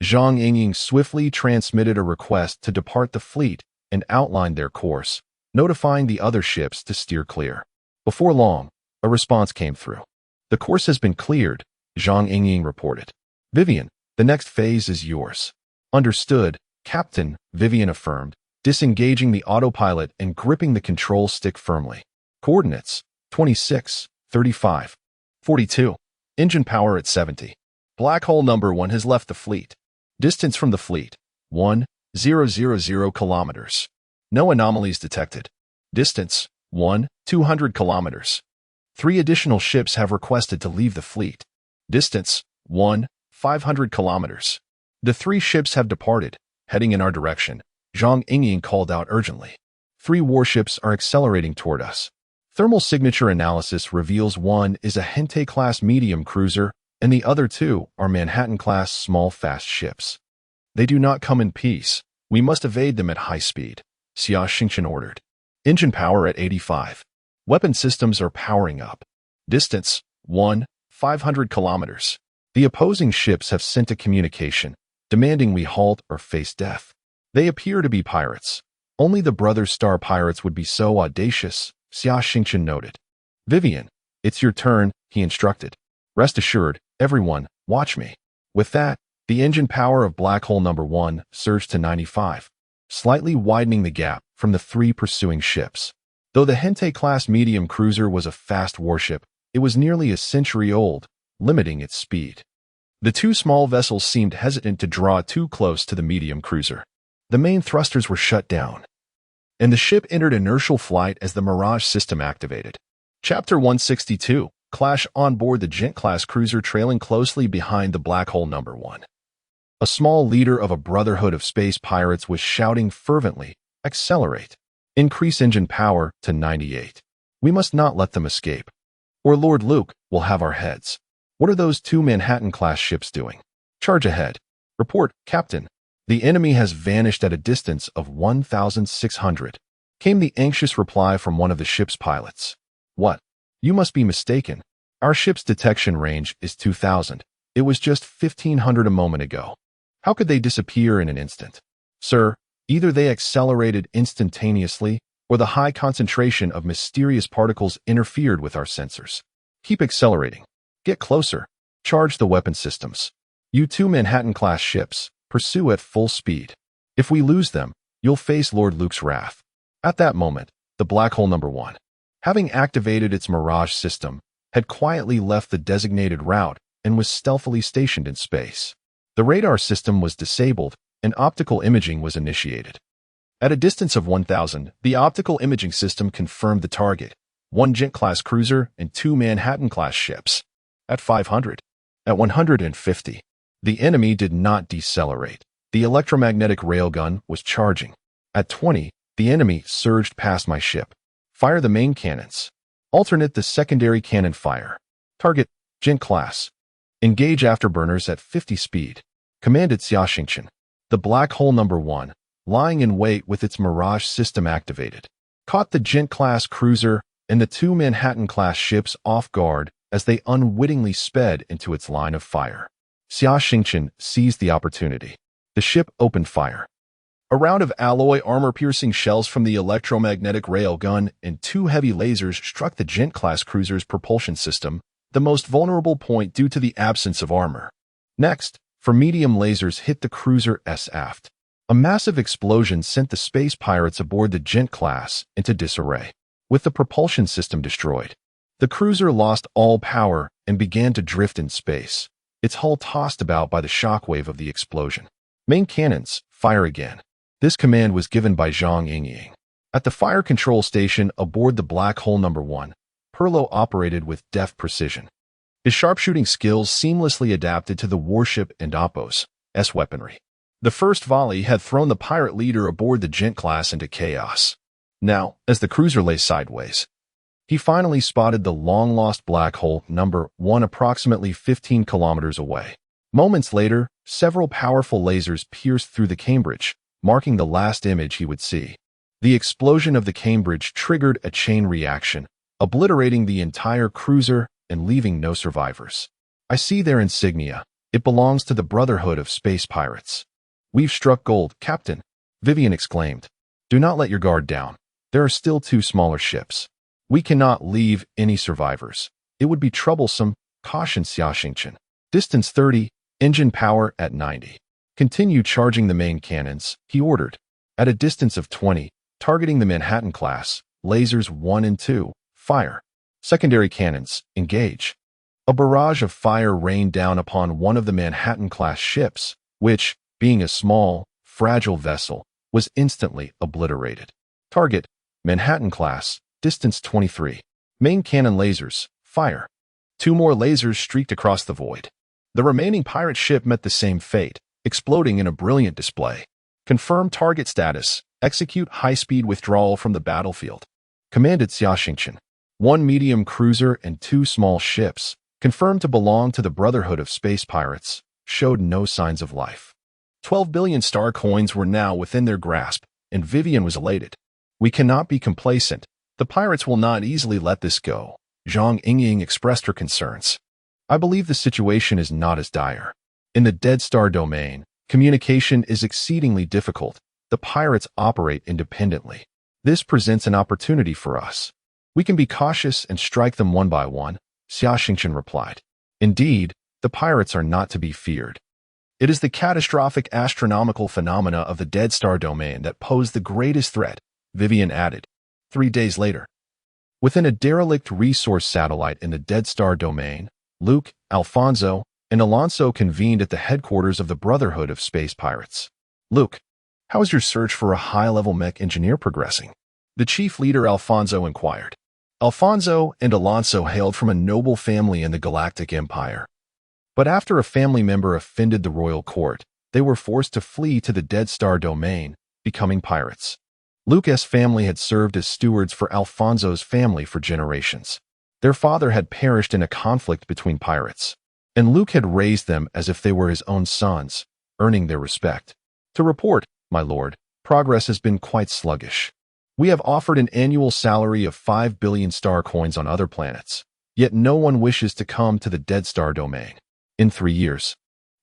Zhang Yingying swiftly transmitted a request to depart the fleet and outlined their course, notifying the other ships to steer clear. Before long, a response came through. The course has been cleared, Zhang Yingying reported. Vivian, the next phase is yours. Understood, Captain, Vivian affirmed, disengaging the autopilot and gripping the control stick firmly. Coordinates, 26, 35, 42. Engine power at 70. Black hole number 1 has left the fleet. Distance from the fleet, 1,000 kilometers. No anomalies detected. Distance, 1,200 kilometers. 3 additional ships have requested to leave the fleet. Distance, 1,500 kilometers. The 3 ships have departed, heading in our direction, Zhang Yingying called out urgently. 3 warships are accelerating toward us. Thermal signature analysis reveals one is a Hente-class medium cruiser, and the other 2 are Manhattan-class small fast ships. They do not come in peace. We must evade them at high speed, Xia Xingchen ordered. Engine power at 85. Weapon systems are powering up. Distance, 1,500 kilometers. The opposing ships have sent a communication, demanding we halt or face death. They appear to be pirates. Only the Brother Star pirates would be so audacious, Xia Xingchen noted. Vivian, it's your turn, he instructed. Rest assured, everyone, watch me. With that, the engine power of Black Hole number 1 surged to 95, slightly widening the gap from the 3 pursuing ships. Though the Hente-class medium cruiser was a fast warship, it was nearly a century old, limiting its speed. The 2 small vessels seemed hesitant to draw too close to the medium cruiser. The main thrusters were shut down, and the ship entered inertial flight as the Mirage system activated. Chapter 162, Clash on board the Gent-class cruiser trailing closely behind the Black Hole number 1. A small leader of a brotherhood of space pirates was shouting fervently, "Accelerate! Increase engine power to 98. We must not let them escape, or Lord Luke will have our heads. What are those 2 Manhattan-class ships doing? Charge ahead. Report, Captain. The enemy has vanished at a distance of 1,600, came the anxious reply from one of the ship's pilots. What? You must be mistaken. Our ship's detection range is 2,000. It was just 1,500 a moment ago. How could they disappear in an instant? Sir, either they accelerated instantaneously, or the high concentration of mysterious particles interfered with our sensors. Keep accelerating. Get closer. Charge the weapon systems. You 2 Manhattan-class ships, pursue at full speed. If we lose them, you'll face Lord Luke's wrath. At that moment, the Black Hole number 1, having activated its Mirage system, had quietly left the designated route and was stealthily stationed in space. The radar system was disabled, and optical imaging was initiated. At a distance of 1,000, the optical imaging system confirmed the target, 1 Gent-class cruiser and 2 Manhattan-class ships. At 500, at 150, the enemy did not decelerate. The electromagnetic railgun was charging. At 20, the enemy surged past my ship. Fire the main cannons. Alternate the secondary cannon fire. Target, Gent-class. Engage afterburners at 50 speed, commanded Xia Xingchen. The Black Hole number 1, lying in wait with its Mirage system activated, caught the Gent-class cruiser and the two Manhattan-class ships off guard as they unwittingly sped into its line of fire. Xia Xingchen seized the opportunity. The ship opened fire. A round of alloy armor-piercing shells from the electromagnetic railgun and two heavy lasers struck the Gent-class cruiser's propulsion system, the most vulnerable point due to the absence of armor. Next, four medium lasers hit the cruiser's aft. A massive explosion sent the space pirates aboard the Gent-class into disarray. With the propulsion system destroyed, the cruiser lost all power and began to drift in space, its hull tossed about by the shockwave of the explosion. Main cannons, fire again. This command was given by Zhang Yingying. At the fire control station aboard the Black Hole No. 1, Perlo operated with deft precision. His sharpshooting skills seamlessly adapted to the warship and Oppo's weaponry. The first volley had thrown the pirate leader aboard the Gent class into chaos. Now, as the cruiser lay sideways, he finally spotted the long-lost Black Hole No. 1 approximately 15 kilometers away. Moments later, several powerful lasers pierced through the Cambridge, marking the last image he would see. The explosion of the Cambridge triggered a chain reaction, obliterating the entire cruiser and leaving no survivors. I see their insignia. It belongs to the Brotherhood of Space Pirates. We've struck gold, Captain, Vivian exclaimed. Do not let your guard down. There are still two smaller ships. We cannot leave any survivors. It would be troublesome, cautioned Xia Xingchen. Distance 30, engine power at 90. Continue charging the main cannons, he ordered. At a distance of 20, targeting the Manhattan class, lasers 1 and 2, fire. Secondary cannons, engage. A barrage of fire rained down upon one of the Manhattan-class ships, which, being a small, fragile vessel, was instantly obliterated. Target, Manhattan-class, distance 23. Main cannon lasers, fire. Two more lasers streaked across the void. The remaining pirate ship met the same fate, exploding in a brilliant display. Confirm target status, execute high-speed withdrawal from the battlefield. Commanded Xia Xingchen. One medium cruiser and two small ships, confirmed to belong to the Brotherhood of Space Pirates, showed no signs of life. 12 billion star coins were now within their grasp, and Vivian was elated. We cannot be complacent. The pirates will not easily let this go. Zhang Yingying expressed her concerns. I believe the situation is not as dire. In the Dead Star domain, communication is exceedingly difficult. The pirates operate independently. This presents an opportunity for us. We can be cautious and strike them one by one, Xia Xingchen replied. Indeed, the pirates are not to be feared. It is the catastrophic astronomical phenomena of the Dead Star domain that pose the greatest threat, Vivian added. 3 days later, within a derelict resource satellite in the Dead Star domain, Luke, Alfonso, and Alonso convened at the headquarters of the Brotherhood of Space Pirates. Luke, how is your search for a high-level mech engineer progressing? The chief leader Alfonso inquired. Alfonso and Alonso hailed from a noble family in the Galactic Empire. But after a family member offended the royal court, they were forced to flee to the Dead Star domain, becoming pirates. Luke's family had served as stewards for Alfonso's family for generations. Their father had perished in a conflict between pirates, and Luke had raised them as if they were his own sons, earning their respect. To report, my lord, progress has been quite sluggish. We have offered an annual salary of 5 billion star coins on other planets, yet no one wishes to come to the Dead Star domain. In 3 years,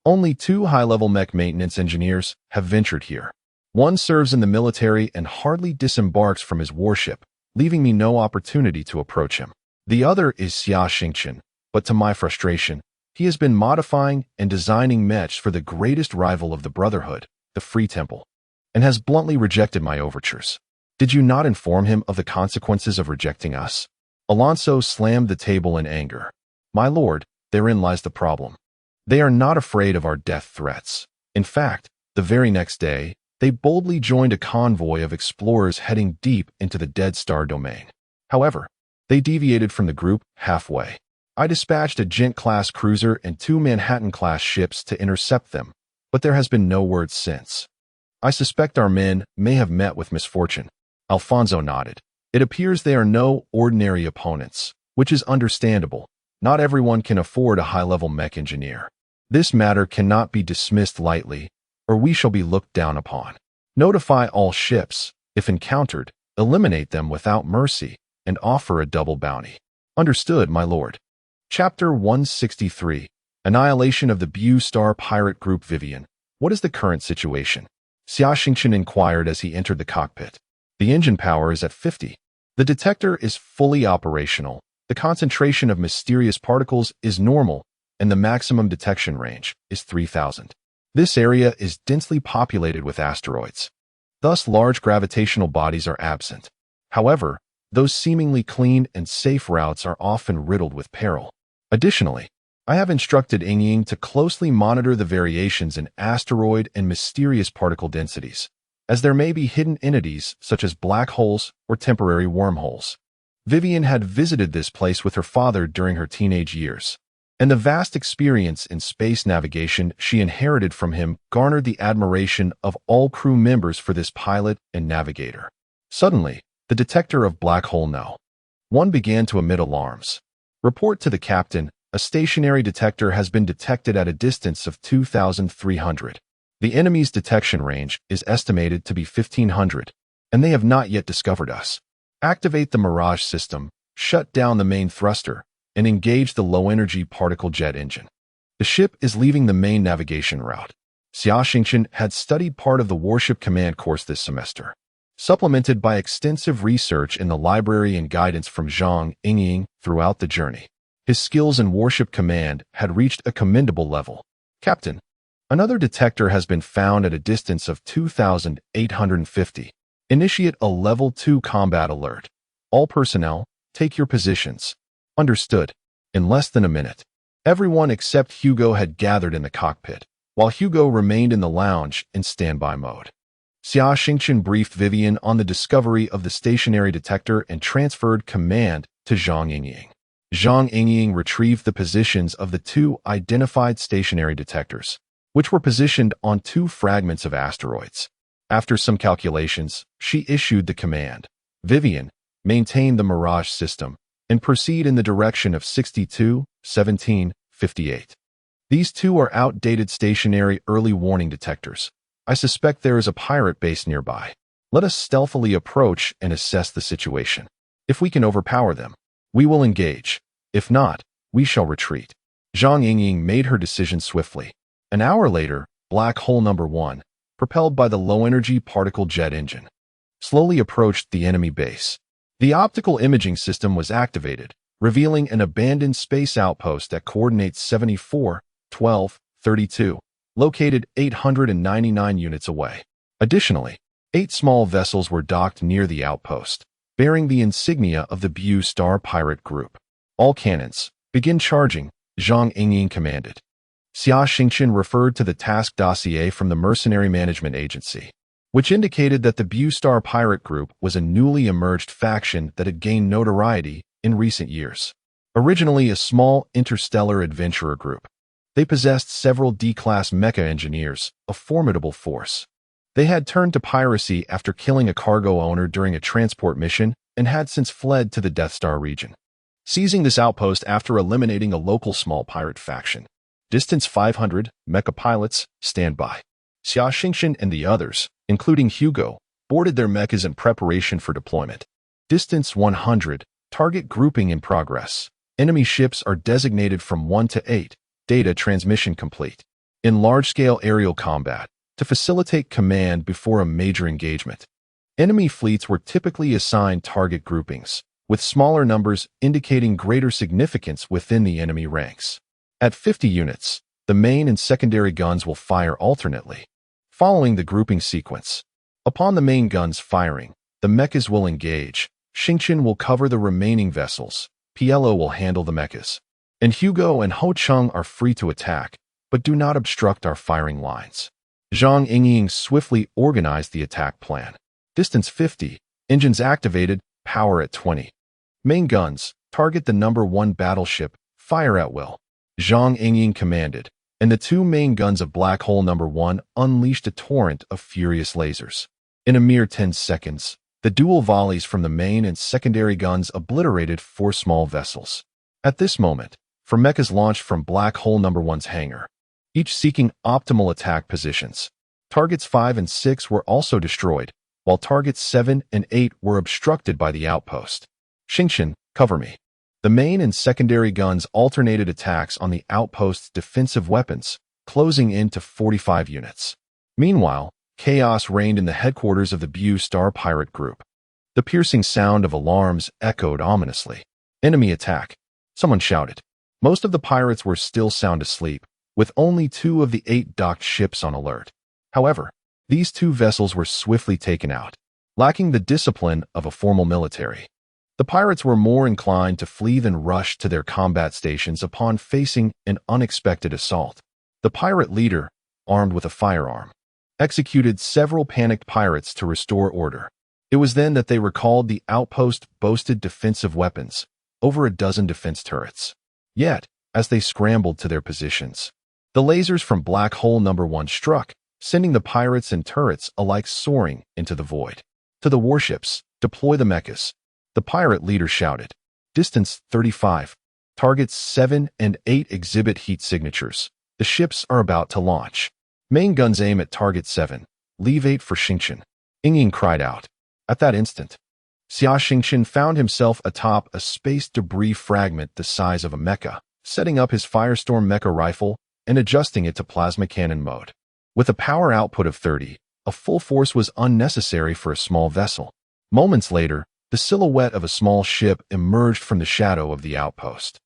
only 2 high-level mech maintenance engineers have ventured here. One serves in the military and hardly disembarks from his warship, leaving me no opportunity to approach him. The other is Xia Xingchen, but to my frustration, he has been modifying and designing mechs for the greatest rival of the Brotherhood, the Free Temple, and has bluntly rejected my overtures. Did you not inform him of the consequences of rejecting us? Alonso slammed the table in anger. My lord, therein lies the problem. They are not afraid of our death threats. In fact, the very next day, they boldly joined a convoy of explorers heading deep into the Dead Star domain. However, they deviated from the group halfway. I dispatched a Gent-class cruiser and 2 Manhattan-class ships to intercept them, but there has been no word since. I suspect our men may have met with misfortune. Alfonso nodded. It appears they are no ordinary opponents, which is understandable. Not everyone can afford a high-level mech engineer. This matter cannot be dismissed lightly, or we shall be looked down upon. Notify all ships. If encountered, eliminate them without mercy, and offer a double bounty. Understood, my lord. Chapter 163. Annihilation of the Bu Star Pirate Group. Vivian, what is the current situation? Xia Xingchen inquired as he entered the cockpit. The engine power is at 50. The detector is fully operational. The concentration of mysterious particles is normal, and the maximum detection range is 3,000. This area is densely populated with asteroids. Thus, large gravitational bodies are absent. However, those seemingly clean and safe routes are often riddled with peril. Additionally, I have instructed Ying to closely monitor the variations in asteroid and mysterious particle densities, as there may be hidden entities such as black holes or temporary wormholes. Vivian had visited this place with her father during her teenage years, and the vast experience in space navigation she inherited from him garnered the admiration of all crew members for this pilot and navigator. Suddenly, the detector of Black Hole No. 1 began to emit alarms. Report to the captain, a stationary detector has been detected at a distance of 2,300. The enemy's detection range is estimated to be 1,500, and they have not yet discovered us. Activate the Mirage system, shut down the main thruster, and engage the low-energy particle jet engine. The ship is leaving the main navigation route. Xia Xingchen had studied part of the Warship Command course this semester, supplemented by extensive research in the library and guidance from Zhang Ying throughout the journey. His skills in Warship Command had reached a commendable level. Captain, another detector has been found at a distance of 2,850. Initiate a Level 2 combat alert. All personnel, take your positions. Understood. In less than a minute, everyone except Hugo had gathered in the cockpit, while Hugo remained in the lounge in standby mode. Xia Xingchen briefed Vivian on the discovery of the stationary detector and transferred command to Zhang Ying. Zhang Ying retrieved the positions of the two identified stationary detectors, which were positioned on two fragments of asteroids. After some calculations, she issued the command, Vivian, maintain the Mirage system, and proceed in the direction of 62, 17, 58. These two are outdated stationary early warning detectors. I suspect there is a pirate base nearby. Let us stealthily approach and assess the situation. If we can overpower them, we will engage. If not, we shall retreat. Zhang Ying made her decision swiftly. An hour later, Black Hole No. 1, propelled by the low-energy particle jet engine, slowly approached the enemy base. The optical imaging system was activated, revealing an abandoned space outpost at coordinates 74, 12, 32, located 899 units away. Additionally, 8 small vessels were docked near the outpost, bearing the insignia of the Bu Star Pirate Group. All cannons, begin charging, Zhang Ying commanded. Xia Xingchen referred to the task dossier from the Mercenary Management Agency, which indicated that the Bu Star Pirate Group was a newly emerged faction that had gained notoriety in recent years. Originally a small interstellar adventurer group, they possessed several D-class mecha engineers, a formidable force. They had turned to piracy after killing a cargo owner during a transport mission and had since fled to the Death Star region, seizing this outpost after eliminating a local small pirate faction. Distance 500, Mecha pilots, stand by. Xia Xingchen and the others, including Hugo, boarded their mechas in preparation for deployment. Distance 100, target grouping in progress. Enemy ships are designated from 1 to 8. Data transmission complete. In large-scale aerial combat, to facilitate command before a major engagement, enemy fleets were typically assigned target groupings, with smaller numbers indicating greater significance within the enemy ranks. At 50 units, the main and secondary guns will fire alternately, following the grouping sequence. Upon the main guns firing, the mechas will engage. Xingchen will cover the remaining vessels. PLO will handle the mechas. And Hugo and Ho Chung are free to attack, but do not obstruct our firing lines. Zhang Ying swiftly organized the attack plan. Distance 50, engines activated, power at 20. Main guns, target the number 1 battleship, fire at will. Zhang Ying commanded, and the 2 main guns of Black Hole No. 1 unleashed a torrent of furious lasers. In a mere 10 seconds, the dual volleys from the main and secondary guns obliterated 4 small vessels. At this moment, 4 mechas launched from Black Hole No. 1's hangar, each seeking optimal attack positions. Targets 5 and 6 were also destroyed, while targets 7 and 8 were obstructed by the outpost. Xingchen, cover me. The main and secondary guns alternated attacks on the outpost's defensive weapons, closing in to 45 units. Meanwhile, chaos reigned in the headquarters of the Bu Star pirate group. The piercing sound of alarms echoed ominously. Enemy attack, someone shouted. Most of the pirates were still sound asleep, with only 2 of the 8 docked ships on alert. However, these 2 vessels were swiftly taken out, lacking the discipline of a formal military. The pirates were more inclined to flee than rush to their combat stations upon facing an unexpected assault. The pirate leader, armed with a firearm, executed several panicked pirates to restore order. It was then that they recalled the outpost boasted defensive weapons, over a dozen defense turrets. Yet, as they scrambled to their positions, the lasers from Black Hole No. 1 struck, sending the pirates and turrets alike soaring into the void. To the warships, deploy the mechas, the pirate leader shouted. Distance 35. Targets 7 and 8 exhibit heat signatures. The ships are about to launch. Main guns aim at target 7. Leave 8 for Xingchen. Ying cried out. At that instant, Xia Xingchen found himself atop a space debris fragment the size of a mecha, setting up his Firestorm mecha rifle and adjusting it to plasma cannon mode. With a power output of 30, a full force was unnecessary for a small vessel. Moments later, the silhouette of a small ship emerged from the shadow of the outpost.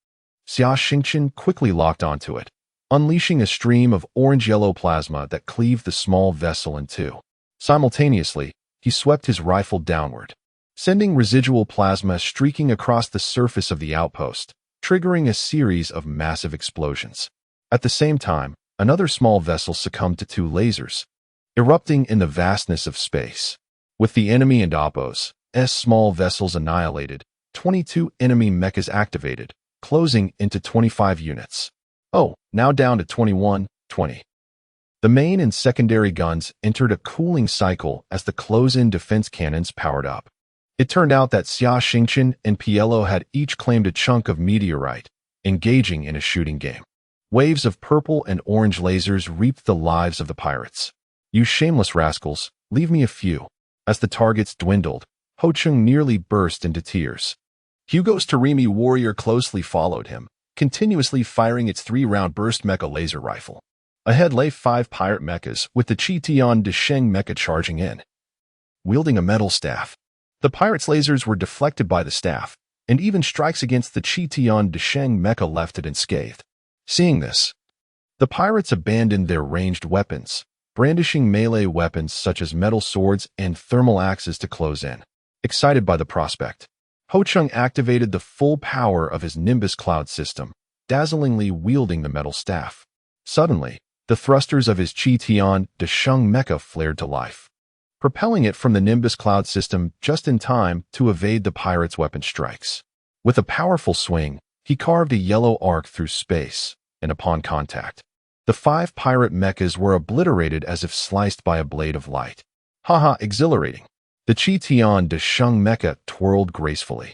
Xia Xingchen quickly locked onto it, unleashing a stream of orange-yellow plasma that cleaved the small vessel in 2. Simultaneously, he swept his rifle downward, sending residual plasma streaking across the surface of the outpost, triggering a series of massive explosions. At the same time, another small vessel succumbed to 2 lasers, erupting in the vastness of space. With the enemy and Oppo's small vessels annihilated, 22 enemy mechas activated, closing into 25 units. Oh, now down to 21, 20. The main and secondary guns entered a cooling cycle as the close-in defense cannons powered up. It turned out that Xia Xingchen and Pielo had each claimed a chunk of meteorite, engaging in a shooting game. Waves of purple and orange lasers reaped the lives of the pirates. You shameless rascals, leave me a few. As the targets dwindled, Ho Chung nearly burst into tears. Hugo's Tarimi warrior closely followed him, continuously firing its 3-round burst mecha laser rifle. Ahead lay 5 pirate mechas with the Qitian Desheng mecha charging in, wielding a metal staff. The pirates' lasers were deflected by the staff, and even strikes against the Qitian Desheng mecha left it unscathed. Seeing this, the pirates abandoned their ranged weapons, brandishing melee weapons such as metal swords and thermal axes to close in. Excited by the prospect, Ho Chung activated the full power of his Nimbus cloud system, dazzlingly wielding the metal staff. Suddenly, the thrusters of his Qitian Desheng mecha flared to life, propelling it from the Nimbus cloud system just in time to evade the pirates' weapon strikes. With a powerful swing, he carved a yellow arc through space, and upon contact, the 5 pirate mechas were obliterated as if sliced by a blade of light. Haha, exhilarating. The Qitian Desheng mecha twirled gracefully,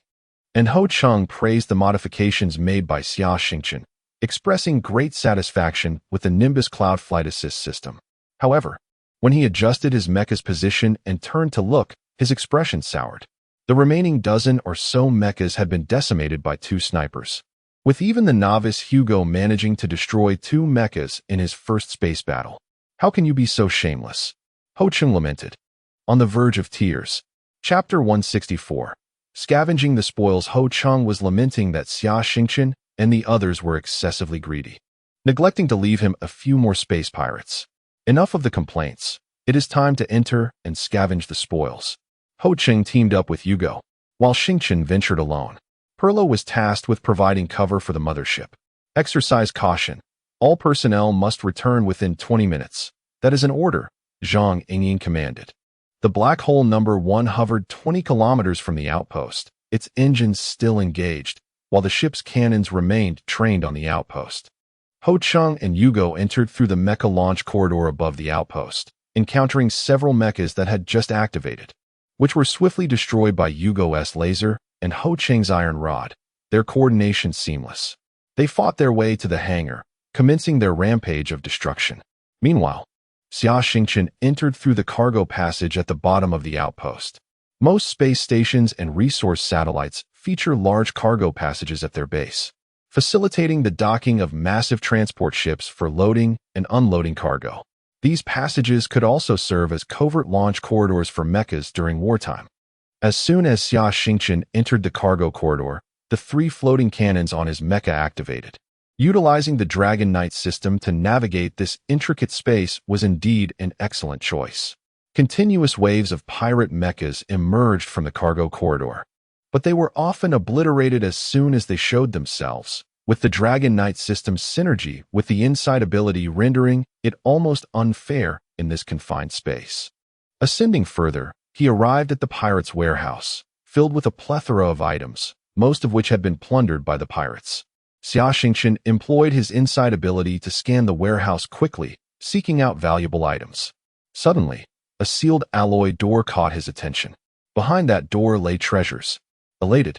and Ho Chung praised the modifications made by Xia Xingchen, expressing great satisfaction with the Nimbus Cloud Flight Assist system. However, when he adjusted his mecha's position and turned to look, his expression soured. The remaining dozen or so mechas had been decimated by 2 snipers, with even the novice Hugo managing to destroy 2 mechas in his first space battle. How can you be so shameless? Ho Chung lamented. On the verge of tears. Chapter 164. Scavenging the spoils. Ho Chung was lamenting that Xia Xingchen and the others were excessively greedy, neglecting to leave him a few more space pirates. Enough of the complaints. It is time to enter and scavenge the spoils. Ho Chung teamed up with Hugo, while Xingchen ventured alone. Perlo was tasked with providing cover for the mothership. Exercise caution. All personnel must return within 20 minutes. That is an order, Zhang Yingyin commanded. The Black Hole No. 1 hovered 20 kilometers from the outpost, its engines still engaged, while the ship's cannons remained trained on the outpost. Ho Chung and Hugo entered through the mecha launch corridor above the outpost, encountering several mechas that had just activated, which were swiftly destroyed by Hugo's laser and Ho Chung's iron rod, their coordination seamless. They fought their way to the hangar, commencing their rampage of destruction. Meanwhile, Xia Xingchen entered through the cargo passage at the bottom of the outpost. Most space stations and resource satellites feature large cargo passages at their base, facilitating the docking of massive transport ships for loading and unloading cargo. These passages could also serve as covert launch corridors for mechas during wartime. As soon as Xia Xingchen entered the cargo corridor, the 3 floating cannons on his mecha activated. Utilizing the Dragon Knight system to navigate this intricate space was indeed an excellent choice. Continuous waves of pirate mechas emerged from the cargo corridor, but they were often obliterated as soon as they showed themselves, with the Dragon Knight system's synergy with the inside ability rendering it almost unfair in this confined space. Ascending further, he arrived at the pirates' warehouse, filled with a plethora of items, most of which had been plundered by the pirates. Xia Xingchen employed his inside ability to scan the warehouse quickly, seeking out valuable items. Suddenly, a sealed alloy door caught his attention. Behind that door lay treasures. Elated,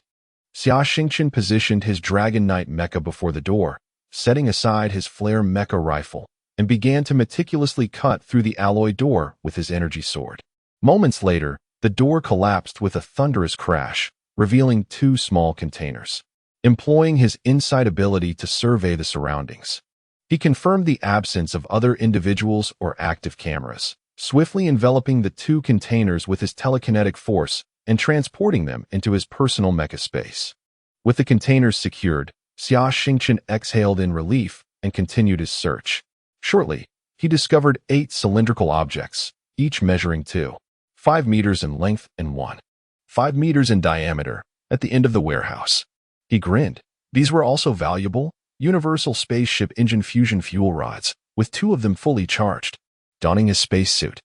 Xia Xingchen positioned his Dragon Knight mecha before the door, setting aside his flare mecha rifle, and began to meticulously cut through the alloy door with his energy sword. Moments later, the door collapsed with a thunderous crash, revealing 2 small containers. Employing his inside ability to survey the surroundings, he confirmed the absence of other individuals or active cameras, swiftly enveloping the 2 containers with his telekinetic force and transporting them into his personal mecha space. With the containers secured, Xia Xingchen exhaled in relief and continued his search. Shortly, he discovered 8 cylindrical objects, each measuring 2.5 meters in length and 1.5 meters in diameter, at the end of the warehouse. He grinned. These were also valuable, universal spaceship engine fusion fuel rods, with 2 of them fully charged. Donning his spacesuit,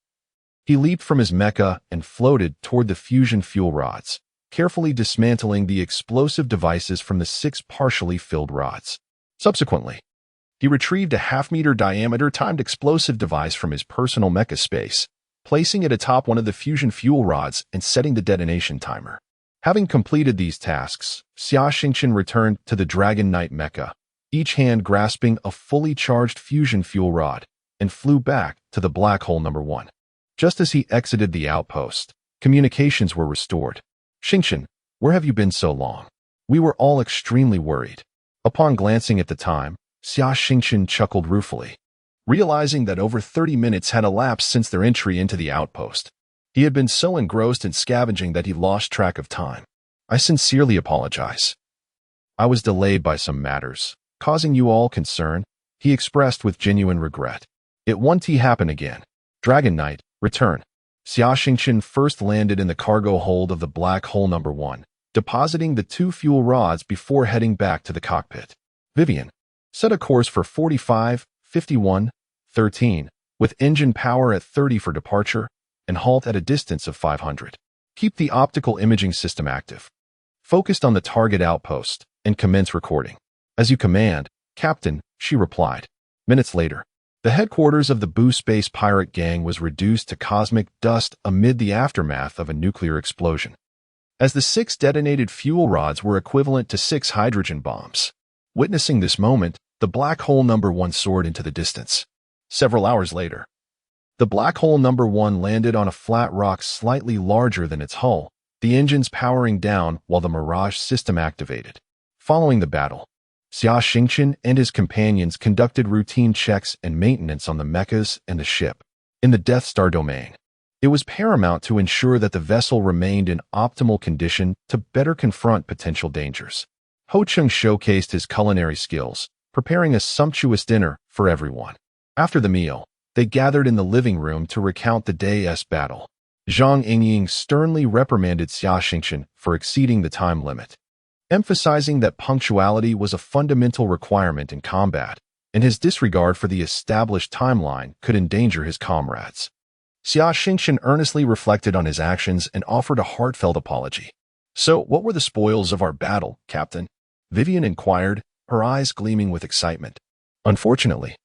he leaped from his mecha and floated toward the fusion fuel rods, carefully dismantling the explosive devices from the 6 partially filled rods. Subsequently, he retrieved a half-meter diameter timed explosive device from his personal mecha space, placing it atop one of the fusion fuel rods and setting the detonation timer. Having completed these tasks, Xia Xingchen returned to the Dragon Knight mecha, each hand grasping a fully charged fusion fuel rod, and flew back to the black hole number 1. Just as he exited the outpost, communications were restored. "Xingchen, where have you been so long? We were all extremely worried." Upon glancing at the time, Xia Xingchen chuckled ruefully, realizing that over 30 minutes had elapsed since their entry into the outpost. He had been so engrossed in scavenging that he lost track of time. "I sincerely apologize. I was delayed by some matters, causing you all concern," he expressed with genuine regret. "It won't happen again." Dragon Knight, return. Xia Xingchen first landed in the cargo hold of the black hole number 1, depositing the 2 fuel rods before heading back to the cockpit. "Vivian, set a course for 45, 51, 13, with engine power at 30 for departure, and halt at a distance of 500. Keep the optical imaging system active. Focused on the target outpost, and commence recording." "As you command, Captain," she replied. Minutes later, the headquarters of the Boo Space pirate gang was reduced to cosmic dust amid the aftermath of a nuclear explosion, as the 6 detonated fuel rods were equivalent to 6 hydrogen bombs. Witnessing this moment, the black hole number 1 soared into the distance. Several hours later, the black hole number 1 landed on a flat rock slightly larger than its hull, the engines powering down while the Mirage system activated. Following the battle, Xia Xingchen and his companions conducted routine checks and maintenance on the mechas and the ship. In the Death Star domain, it was paramount to ensure that the vessel remained in optimal condition to better confront potential dangers. Ho Chung showcased his culinary skills, preparing a sumptuous dinner for everyone. After the meal, they gathered in the living room to recount the day's battle. Zhang Yingying sternly reprimanded Xia Xingchen for exceeding the time limit, emphasizing that punctuality was a fundamental requirement in combat, and his disregard for the established timeline could endanger his comrades. Xia Xingchen earnestly reflected on his actions and offered a heartfelt apology. "So, what were the spoils of our battle, Captain?" Vivian inquired, her eyes gleaming with excitement. "Unfortunately,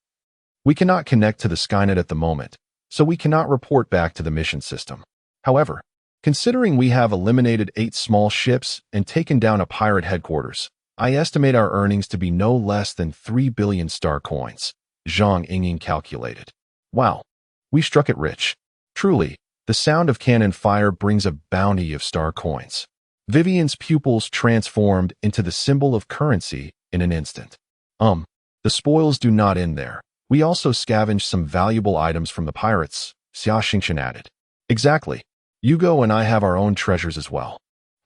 we cannot connect to the Skynet at the moment, so we cannot report back to the mission system. However, considering we have eliminated 8 small ships and taken down a pirate headquarters, I estimate our earnings to be no less than 3 billion star coins," Zhang Yingying calculated. "Wow, we struck it rich. Truly, the sound of cannon fire brings a bounty of star coins." Vivian's pupils transformed into the symbol of currency in an instant. The spoils do not end there. We also scavenged some valuable items from the pirates, Xia Xingchen added. Exactly. Yugo and I have our own treasures as well.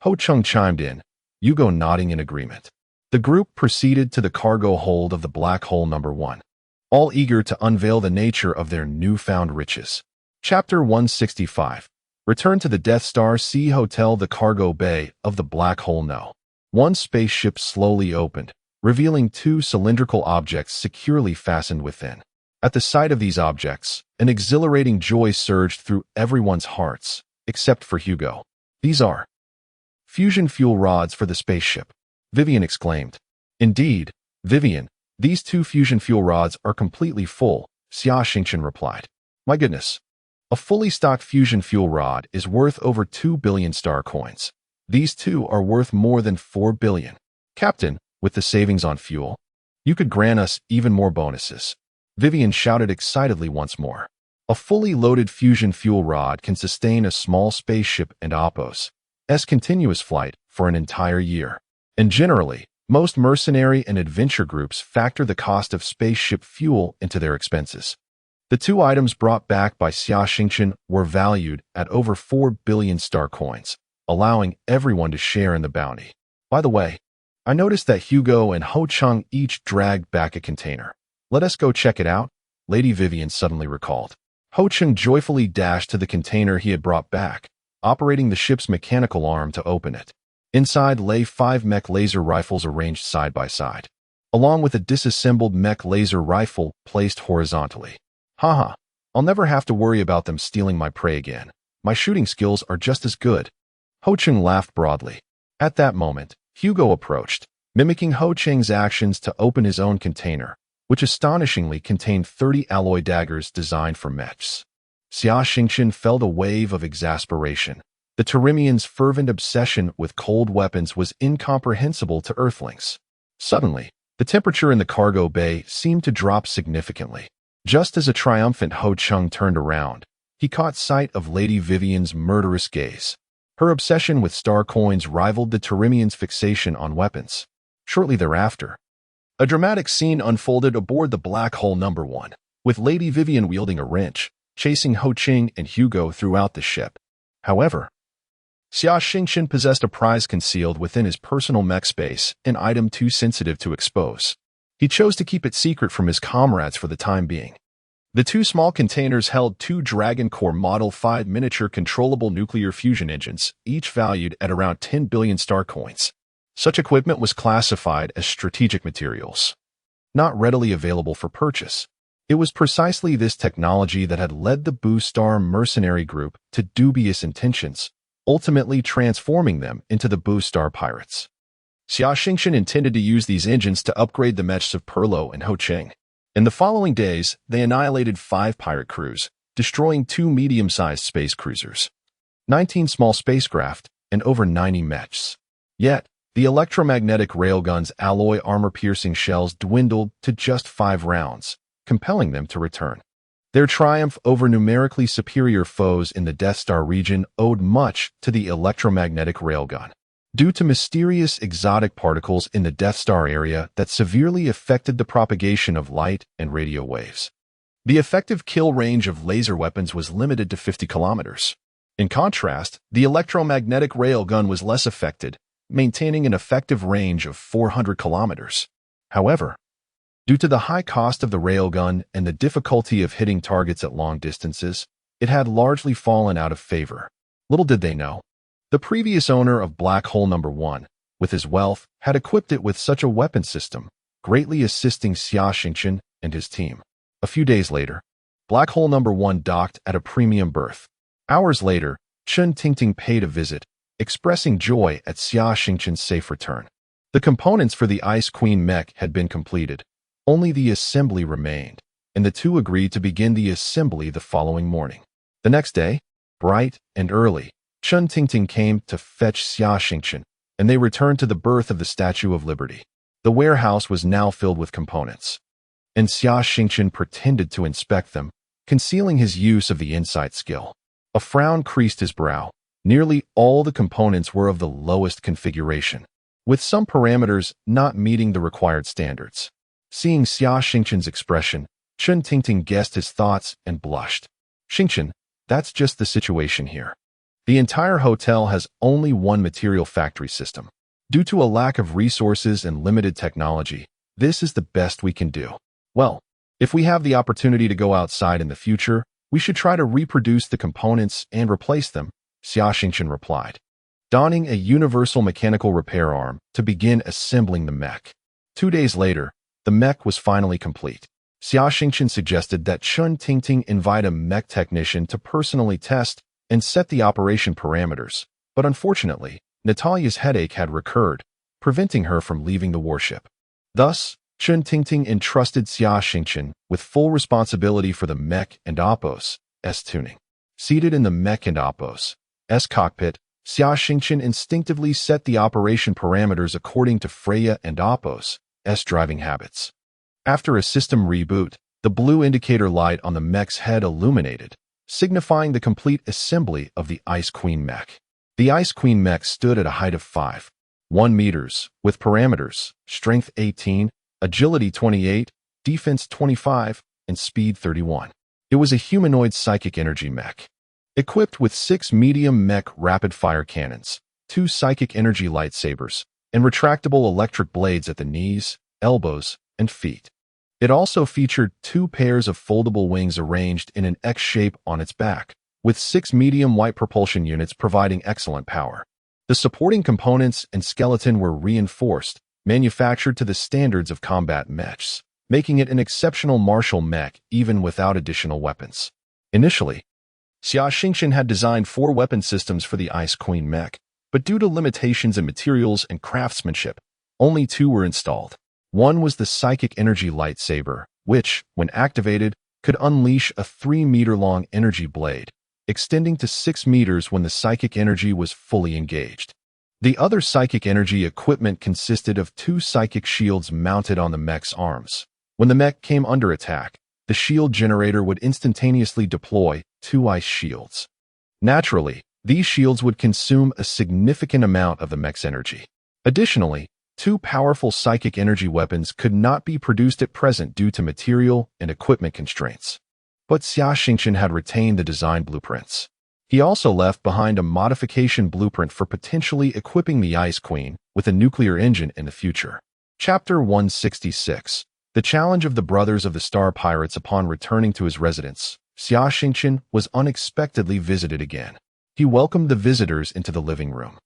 Ho Chung chimed in, Yugo nodding in agreement. The group proceeded to the cargo hold of the Black Hole No. 1, all eager to unveil the nature of their newfound riches. Chapter 165. Return to the Death Star Sea Hotel. The cargo bay of the Black Hole No. 1 spaceship slowly opened, revealing 2 cylindrical objects securely fastened within. At the sight of these objects, an exhilarating joy surged through everyone's hearts, except for Hugo. These are fusion fuel rods for the spaceship, Vivian exclaimed. Indeed, Vivian, these 2 fusion fuel rods are completely full, Xia Xingchen replied. My goodness. A fully stocked fusion fuel rod is worth over 2 billion star coins. These 2 are worth more than 4 billion. Captain, with the savings on fuel, you could grant us even more bonuses. Vivian shouted excitedly once more. A fully loaded fusion fuel rod can sustain a small spaceship and Oppo's continuous flight for an entire year. And generally, most mercenary and adventure groups factor the cost of spaceship fuel into their expenses. The 2 items brought back by Xia Xingchen were valued at over 4 billion star coins, allowing everyone to share in the bounty. By the way, I noticed that Hugo and Ho Chung each dragged back a container. Let us go check it out, Lady Vivian suddenly recalled. Ho Chung joyfully dashed to the container he had brought back, operating the ship's mechanical arm to open it. Inside lay 5 Mech laser rifles arranged side by side, along with a disassembled Mech laser rifle placed horizontally. Haha, I'll never have to worry about them stealing my prey again. My shooting skills are just as good. Ho Chung laughed broadly. At that moment, Hugo approached, mimicking Ho Chung's actions to open his own container, which astonishingly contained 30 alloy daggers designed for mechs. Xia Xingchen felt a wave of exasperation. The Terimian's fervent obsession with cold weapons was incomprehensible to Earthlings. Suddenly, the temperature in the cargo bay seemed to drop significantly. Just as a triumphant Ho Chung turned around, he caught sight of Lady Vivian's murderous gaze. Her obsession with star coins rivaled the Terimian's fixation on weapons. Shortly thereafter, a dramatic scene unfolded aboard the Black Hole No. 1, with Lady Vivian wielding a wrench, chasing Ho Chung and Hugo throughout the ship. However, Xia Xingchen possessed a prize concealed within his personal mech space, an item too sensitive to expose. He chose to keep it secret from his comrades for the time being. The 2 small containers held 2 Dragon Core Model 5 miniature controllable nuclear fusion engines, each valued at around 10 billion star coins. Such equipment was classified as strategic materials, not readily available for purchase. It was precisely this technology that had led the Boo Star mercenary group to dubious intentions, ultimately transforming them into the Boo Star Pirates. Xia Xingchen intended to use these engines to upgrade the mechs of Perlo and Ho Chung. In the following days, they annihilated 5 pirate crews, destroying 2 medium-sized space cruisers, 19 small spacecraft, and over 90 mechs. Yet, the electromagnetic railgun's alloy armor-piercing shells dwindled to just 5 rounds, compelling them to return. Their triumph over numerically superior foes in the Death Star region owed much to the electromagnetic railgun, due to mysterious exotic particles in the Death Star area that severely affected the propagation of light and radio waves. The effective kill range of laser weapons was limited to 50 kilometers. In contrast, the electromagnetic railgun was less affected, maintaining an effective range of 400 kilometers. However, due to the high cost of the railgun and the difficulty of hitting targets at long distances, it had largely fallen out of favor. Little did they know, the previous owner of Black Hole No. 1, with his wealth, had equipped it with such a weapon system, greatly assisting Xia Xingchen and his team. A few days later, Black Hole No. 1 docked at a premium berth. Hours later, Chun Tingting paid a visit, expressing joy at Xia Xingchen's safe return. The components for the Ice Queen mech had been completed. Only the assembly remained, and the 2 agreed to begin the assembly the following morning. The next day, bright and early, Chun Tingting came to fetch Xia Xingchen, and they returned to the berth of the Statue of Liberty. The warehouse was now filled with components, and Xia Xingchen pretended to inspect them, concealing his use of the insight skill. A frown creased his brow. Nearly all the components were of the lowest configuration, with some parameters not meeting the required standards. Seeing Xia Xingchen's expression, Chun Tingting guessed his thoughts and blushed. Xingchen, that's just the situation here. The entire hotel has only one material factory system. Due to a lack of resources and limited technology, this is the best we can do. Well, if we have the opportunity to go outside in the future, we should try to reproduce the components and replace them, Xia Xingchen replied, donning a universal mechanical repair arm to begin assembling the mech. 2 days later, the mech was finally complete. Xia Xingchen suggested that Chun Tingting invite a mech technician to personally test and set the operation parameters, but unfortunately, Natalia's headache had recurred, preventing her from leaving the warship. Thus, Chun Tingting entrusted Xia Xingchen with full responsibility for the Mech and Oppos S tuning. Seated in the Mech and Oppos S cockpit, Xia Xingchen instinctively set the operation parameters according to Freya and Oppos S driving habits. After a system reboot, the blue indicator light on the Mech's head illuminated, signifying the complete assembly of the Ice Queen Mech. The Ice Queen Mech stood at a height of 5.1 meters, with parameters, strength 18, agility 28, defense 25, and speed 31. It was a humanoid psychic energy mech. Equipped with 6 medium mech rapid-fire cannons, 2 psychic energy lightsabers, and retractable electric blades at the knees, elbows, and feet. It also featured 2 pairs of foldable wings arranged in an X shape on its back, with 6 medium white propulsion units providing excellent power. The supporting components and skeleton were reinforced, manufactured to the standards of combat mechs, making it an exceptional martial mech even without additional weapons. Initially, Xia Xingchen had designed 4 weapon systems for the Ice Queen mech, but due to limitations in materials and craftsmanship, only 2 were installed. One was the psychic energy lightsaber, which, when activated, could unleash a 3-meter-long energy blade, extending to 6 meters when the psychic energy was fully engaged. The other psychic energy equipment consisted of 2 psychic shields mounted on the mech's arms. When the mech came under attack, the shield generator would instantaneously deploy 2 ice shields. Naturally, these shields would consume a significant amount of the mech's energy. Additionally, 2 powerful psychic energy weapons could not be produced at present due to material and equipment constraints. But Xia Xingchen had retained the design blueprints. He also left behind a modification blueprint for potentially equipping the Ice Queen with a nuclear engine in the future. Chapter 166. The challenge of the brothers of the Star Pirates. Upon returning to his residence, Xia Xingchen was unexpectedly visited again. He welcomed the visitors into the living room.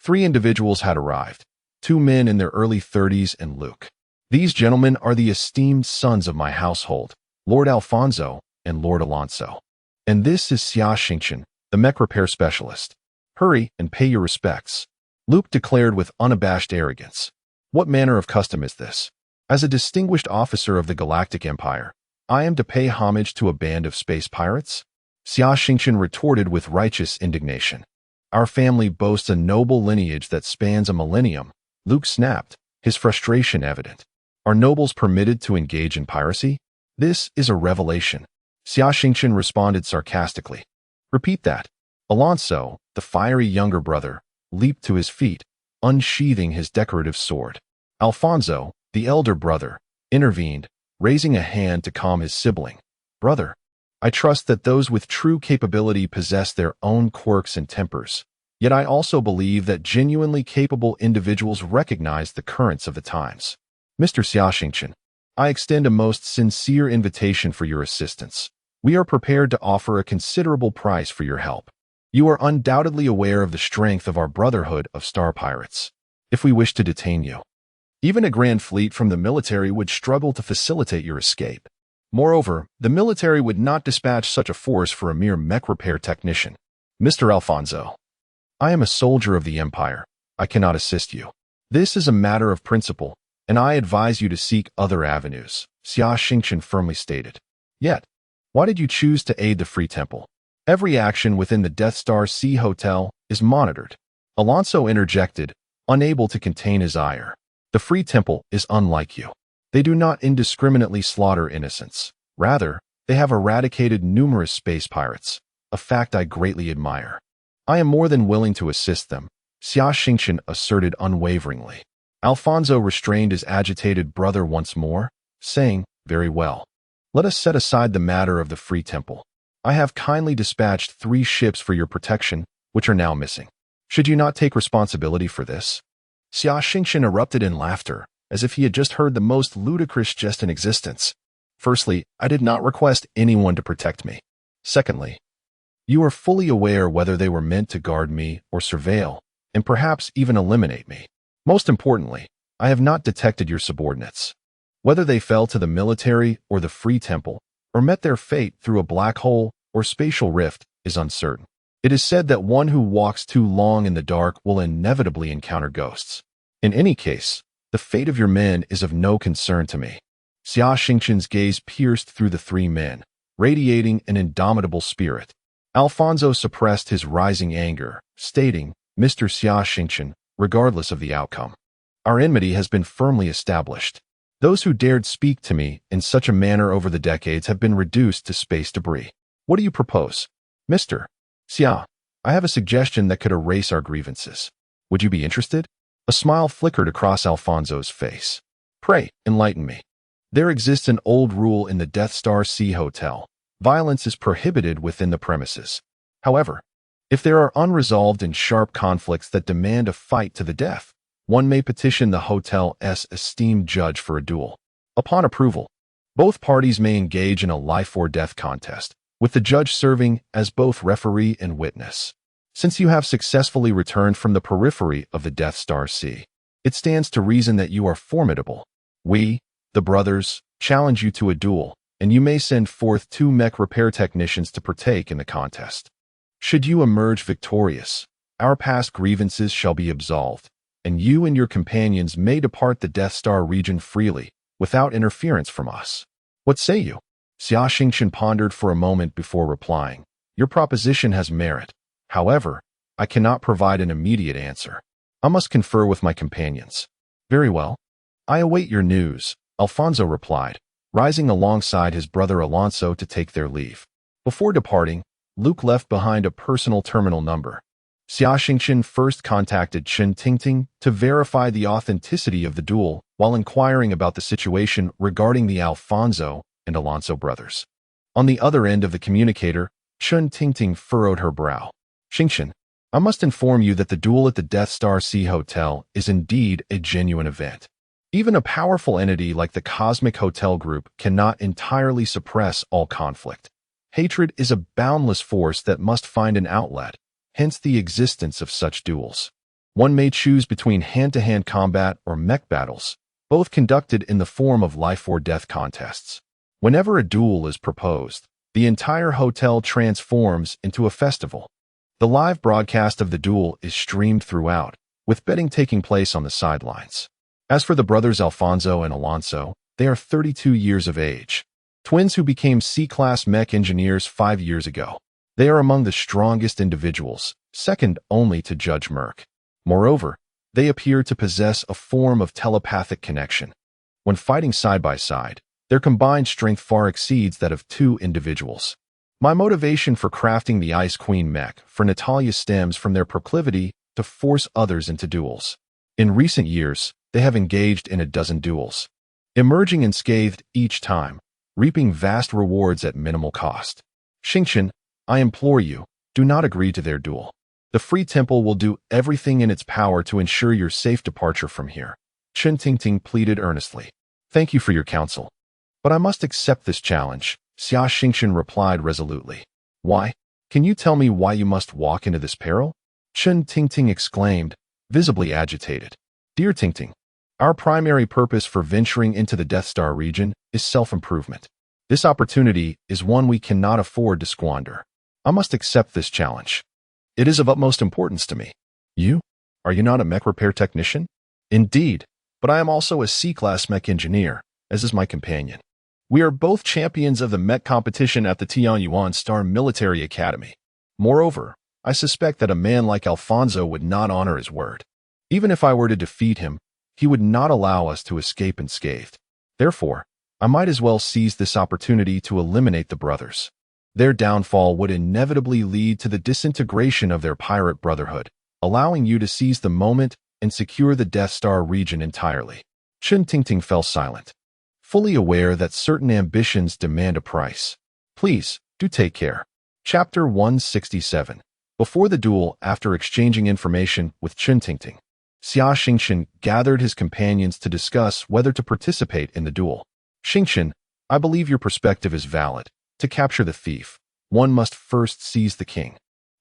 3 individuals had arrived, 2 men in their early 30s and Luke. These gentlemen are the esteemed sons of my household, Lord Alfonso and Lord Alonso. And this is Xia Xingchen, the mech repair specialist. Hurry and pay your respects, Luke declared with unabashed arrogance. What manner of custom is this? As a distinguished officer of the Galactic Empire, I am to pay homage to a band of space pirates? Xia Xingchen retorted with righteous indignation. Our family boasts a noble lineage that spans a millennium, Luke snapped, his frustration evident. Are nobles permitted to engage in piracy? This is a revelation. Xia Xingchen responded sarcastically. Repeat that. Alonso, the fiery younger brother, leaped to his feet, unsheathing his decorative sword. Alfonso, the elder brother, intervened, raising a hand to calm his sibling. Brother, I trust that those with true capability possess their own quirks and tempers. Yet I also believe that genuinely capable individuals recognize the currents of the times. Mr. Xia Xingchen, I extend a most sincere invitation for your assistance. We are prepared to offer a considerable price for your help. You are undoubtedly aware of the strength of our Brotherhood of Star Pirates. If we wish to detain you, even a grand fleet from the military would struggle to facilitate your escape. Moreover, the military would not dispatch such a force for a mere mech repair technician. Mr. Alfonso, I am a soldier of the Empire. I cannot assist you. This is a matter of principle, and I advise you to seek other avenues, Xia Xingchen firmly stated. Yet, why did you choose to aid the Free Temple? Every action within the Death Star Sea Hotel is monitored. Alonso interjected, unable to contain his ire. The Free Temple is unlike you. They do not indiscriminately slaughter innocents. Rather, they have eradicated numerous space pirates, a fact I greatly admire. I am more than willing to assist them, Xia Xingchen asserted unwaveringly. Alfonso restrained his agitated brother once more, saying, "Very well. Let us set aside the matter of the Free Temple. I have kindly dispatched 3 ships for your protection, which are now missing. Should you not take responsibility for this?" Xia Xingchen erupted in laughter, as if he had just heard the most ludicrous jest in existence. "Firstly, I did not request anyone to protect me. Secondly, you are fully aware whether they were meant to guard me or surveil, and perhaps even eliminate me. Most importantly, I have not detected your subordinates. Whether they fell to the military or the Free Temple, or met their fate through a black hole or spatial rift, is uncertain. It is said that one who walks too long in the dark will inevitably encounter ghosts. In any case, the fate of your men is of no concern to me." Xia Xingchen's gaze pierced through the 3 men, radiating an indomitable spirit. Alfonso suppressed his rising anger, stating, "Mr. Xia Xingchen, regardless of the outcome, our enmity has been firmly established. Those who dared speak to me in such a manner over the decades have been reduced to space debris. What do you propose? Mr. Xia, I have a suggestion that could erase our grievances. Would you be interested?" A smile flickered across Alfonso's face. "Pray, enlighten me." "There exists an old rule in the Death Star C Hotel. Violence is prohibited within the premises. However, if there are unresolved and sharp conflicts that demand a fight to the death, one may petition the hotel's esteemed judge for a duel. Upon approval, both parties may engage in a life-or-death contest, with the judge serving as both referee and witness. Since you have successfully returned from the periphery of the Death Star C, it stands to reason that you are formidable. We, the brothers, challenge you to a duel, and you may send forth 2 mech repair technicians to partake in the contest. Should you emerge victorious, our past grievances shall be absolved, and you and your companions may depart the Death Star region freely, without interference from us. What say you?" Xia Xingchen pondered for a moment before replying. "Your proposition has merit. However, I cannot provide an immediate answer. I must confer with my companions." "Very well. I await your news," Alfonso replied, rising alongside his brother Alonso to take their leave. Before departing, Luke left behind a personal terminal number. Xia Xingchen first contacted Chen Tingting to verify the authenticity of the duel while inquiring about the situation regarding the Alfonso and Alonso brothers. On the other end of the communicator, Chen Tingting furrowed her brow. "Xingchen, I must inform you that the duel at the Death Star C Hotel is indeed a genuine event. Even a powerful entity like the Cosmic Hotel Group cannot entirely suppress all conflict. Hatred is a boundless force that must find an outlet, hence the existence of such duels. One may choose between hand-to-hand combat or mech battles, both conducted in the form of life-or-death contests. Whenever a duel is proposed, the entire hotel transforms into a festival. The live broadcast of the duel is streamed throughout, with betting taking place on the sidelines. As for the brothers Alfonso and Alonso, they are 32 years of age, twins who became C-class mech engineers 5 years ago. They are among the strongest individuals, second only to Judge Mech. Moreover, they appear to possess a form of telepathic connection. When fighting side by side, their combined strength far exceeds that of 2 individuals. My motivation for crafting the Ice Queen mech for Natalia stems from their proclivity to force others into duels. In recent years, they have engaged in a dozen duels, emerging unscathed each time, reaping vast rewards at minimal cost. Xingchen, I implore you, do not agree to their duel. The Free Temple will do everything in its power to ensure your safe departure from here. Chen Tingting pleaded earnestly. Thank you for your counsel, but I must accept this challenge, Xia Xingchen replied resolutely. Why? Can you tell me why you must walk into this peril? Chen Tingting exclaimed, visibly agitated. Dear Tingting, our primary purpose for venturing into the Death Star region is self-improvement. This opportunity is one we cannot afford to squander. I must accept this challenge. It is of utmost importance to me. You? Are you not a mech repair technician? Indeed, but I am also a C-class mech engineer, as is my companion. We are both champions of the mech competition at the Tianyuan Star Military Academy. Moreover, I suspect that a man like Alfonso would not honor his word. Even if I were to defeat him, he would not allow us to escape unscathed. Therefore, I might as well seize this opportunity to eliminate the brothers. Their downfall would inevitably lead to the disintegration of their pirate brotherhood, allowing you to seize the moment and secure the Death Star region entirely. Xia fell silent, fully aware that certain ambitions demand a price. Please, do take care. Chapter 167. Before the duel, after exchanging information with Xia Xingchen gathered his companions to discuss whether to participate in the duel. Xingchen, I believe your perspective is valid. To capture the thief, one must first seize the king.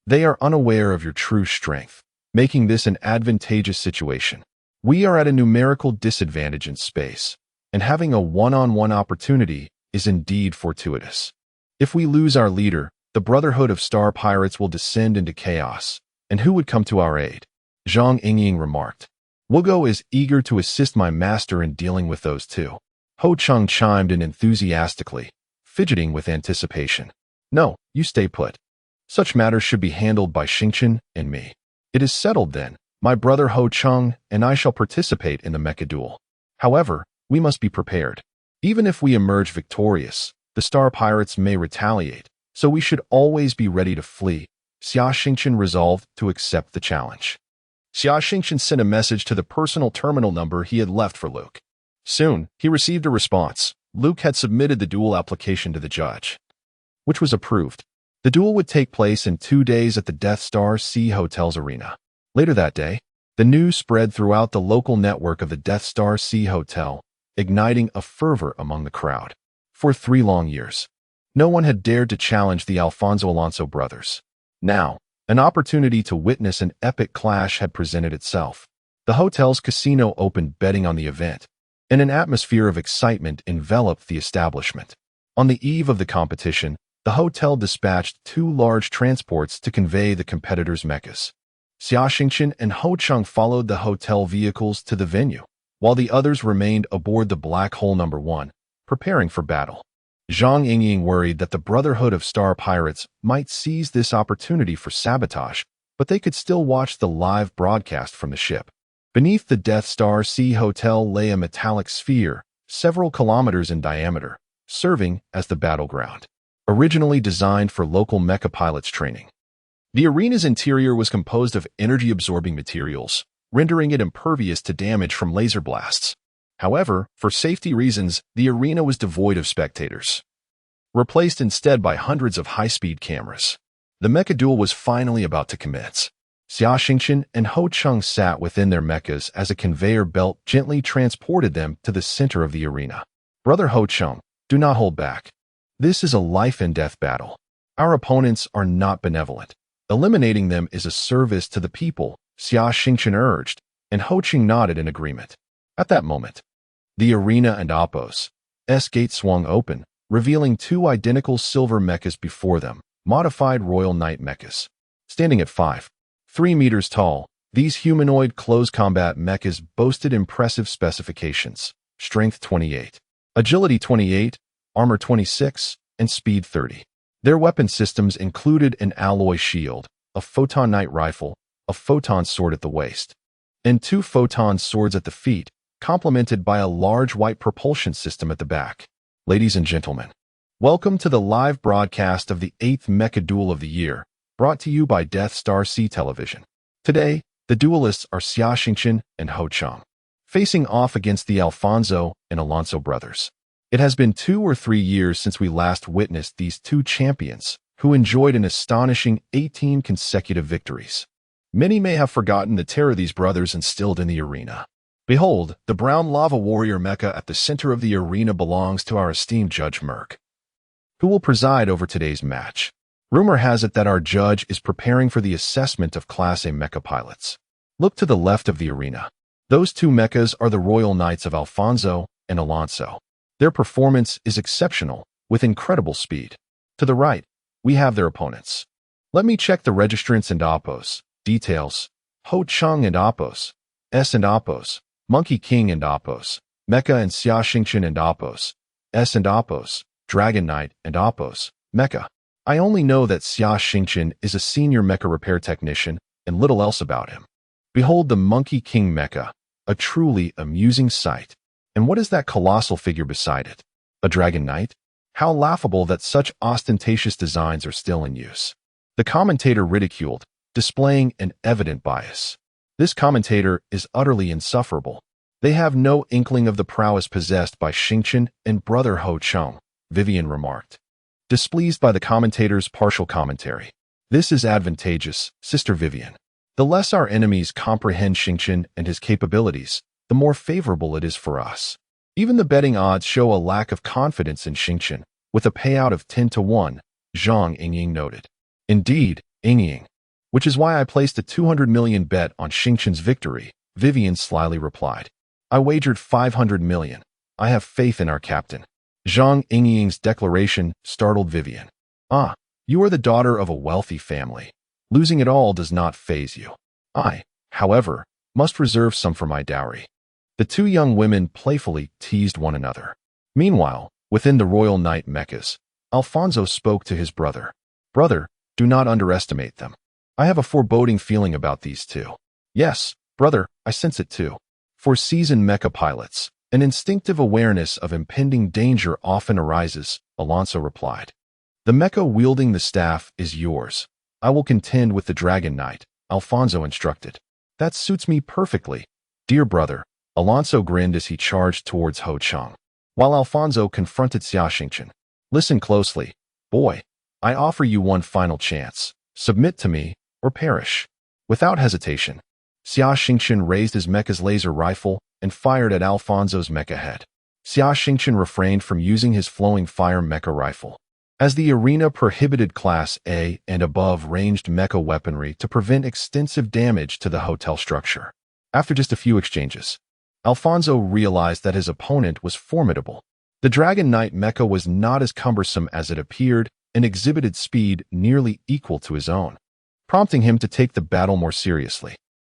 They are unaware of your true strength, making this an advantageous situation. We are at a numerical disadvantage in space, and having a one-on-one opportunity is indeed fortuitous. If we lose our leader, the Brotherhood of Star Pirates will descend into chaos, and who would come to our aid? Zhang Yingying remarked. Wugo is eager to assist my master in dealing with those two. Ho Cheng chimed in enthusiastically, fidgeting with anticipation. No, you stay put. Such matters should be handled by Xingchen and me. It is settled then. My brother Ho Cheng and I shall participate in the Mecha duel. However, we must be prepared. Even if we emerge victorious, the Star Pirates may retaliate, so we should always be ready to flee. Xia Xingchen resolved to accept the challenge. Xia Xingchen sent a message to the personal terminal number he had left for Luke. Soon, he received a response. Luke had submitted the duel application to the judge, which was approved. The duel would take place in 2 days at the Death Star Sea Hotel's arena. Later that day, the news spread throughout the local network of the Death Star Sea Hotel, igniting a fervor among the crowd. For 3 long years, no one had dared to challenge the Alonso brothers. Now, an opportunity to witness an epic clash had presented itself. The hotel's casino opened betting on the event, and an atmosphere of excitement enveloped the establishment. On the eve of the competition, the hotel dispatched 2 large transports to convey the competitors' mechas. Xia Xingchen and Ho Cheng followed the hotel vehicles to the venue, while the others remained aboard the Black Hole No. 1, preparing for battle. Zhang Yingying worried that the Brotherhood of Star Pirates might seize this opportunity for sabotage, but they could still watch the live broadcast from the ship. Beneath the Death Star Sea Hotel lay a metallic sphere, several kilometers in diameter, serving as the battleground. Originally designed for local mecha pilots training, the arena's interior was composed of energy-absorbing materials, rendering it impervious to damage from laser blasts. However, for safety reasons, the arena was devoid of spectators, replaced instead by hundreds of high-speed cameras. The mecha duel was finally about to commence. Xia Xingchen and Ho Cheng sat within their mechas as a conveyor belt gently transported them to the center of the arena. Brother Ho Cheng, do not hold back. This is a life-and-death battle. Our opponents are not benevolent. Eliminating them is a service to the people, Xia Xingchen urged, and Ho Cheng nodded in agreement. At that moment, the arena and Appo's gate swung open, revealing 2 identical silver mechas before them, modified Royal Knight mechas. Standing at 5.3 meters tall, these humanoid close combat mechas boasted impressive specifications: strength 28, agility 28, armor 26, and speed 30. Their weapon systems included an alloy shield, a photon knight rifle, a photon sword at the waist, and 2 photon swords at the feet, complemented by a large white propulsion system at the back. Ladies and gentlemen, welcome to the live broadcast of the 8th Mecha Duel of the year, brought to you by Death Star Sea Television. Today, the duelists are Xia Xingchen and Ho Cheng, facing off against the Alfonso and Alonso brothers. It has been 2 or 3 years since we last witnessed these 2 champions, who enjoyed an astonishing 18 consecutive victories. Many may have forgotten the terror these brothers instilled in the arena. Behold, the brown lava warrior mecha at the center of the arena belongs to our esteemed Judge Mech, who will preside over today's match. Rumor has it that our judge is preparing for the assessment of Class A mecha pilots. Look to the left of the arena. Those 2 mechas are the Royal Knights of Alfonso and Alonso. Their performance is exceptional, with incredible speed. To the right, we have their opponents. Let me check the registrants and Appo's. Details: Ho Cheng and Appo's, S and Appo's, Monkey King and Appo's, Mecha and Xia Xingchen and Appo's, S and Appo's, Dragon Knight and Appo's, Mecha. I only know that Xia Xingchen is a senior mecha repair technician and little else about him. Behold the Monkey King mecha, a truly amusing sight. And what is that colossal figure beside it? A Dragon Knight? How laughable that such ostentatious designs are still in use. The commentator ridiculed, displaying an evident bias. This commentator is utterly insufferable. They have no inkling of the prowess possessed by Xingchen and brother Ho Cheng, Vivian remarked, displeased by the commentator's partial commentary. This is advantageous, Sister Vivian. The less our enemies comprehend Xingchen and his capabilities, the more favorable it is for us. Even the betting odds show a lack of confidence in Xingchen, with a payout of 10-1, Zhang Yingying noted. Indeed, Yingying. Which is why I placed a 200 million bet on Xingchen's victory, Vivian slyly replied. I wagered 500 million. I have faith in our captain. Zhang Yingying's declaration startled Vivian. Ah, you are the daughter of a wealthy family. Losing it all does not faze you. I, however, must reserve some for my dowry. The two young women playfully teased one another. Meanwhile, within the royal knight Mechas, Alfonso spoke to his brother. Brother, do not underestimate them. I have a foreboding feeling about these two. Yes, brother, I sense it too. For seasoned Mecha pilots, an instinctive awareness of impending danger often arises, Alonso replied. The Mecha wielding the staff is yours. I will contend with the Dragon Knight, Alfonso instructed. That suits me perfectly, dear brother. Alonso grinned as he charged towards Ho Cheng, while Alfonso confronted Xia Xingchen. Listen closely, boy. I offer you one final chance. Submit to me, or perish. Without hesitation, Xia Xingchen raised his mecha's laser rifle and fired at Alfonso's mecha head. Xia Xingchen refrained from using his flowing fire mecha rifle, as the arena prohibited Class A and above ranged mecha weaponry to prevent extensive damage to the hotel structure. After just a few exchanges, Alfonso realized that his opponent was formidable. The Dragon Knight mecha was not as cumbersome as it appeared and exhibited speed nearly equal to his own, prompting him to take the battle more seriously.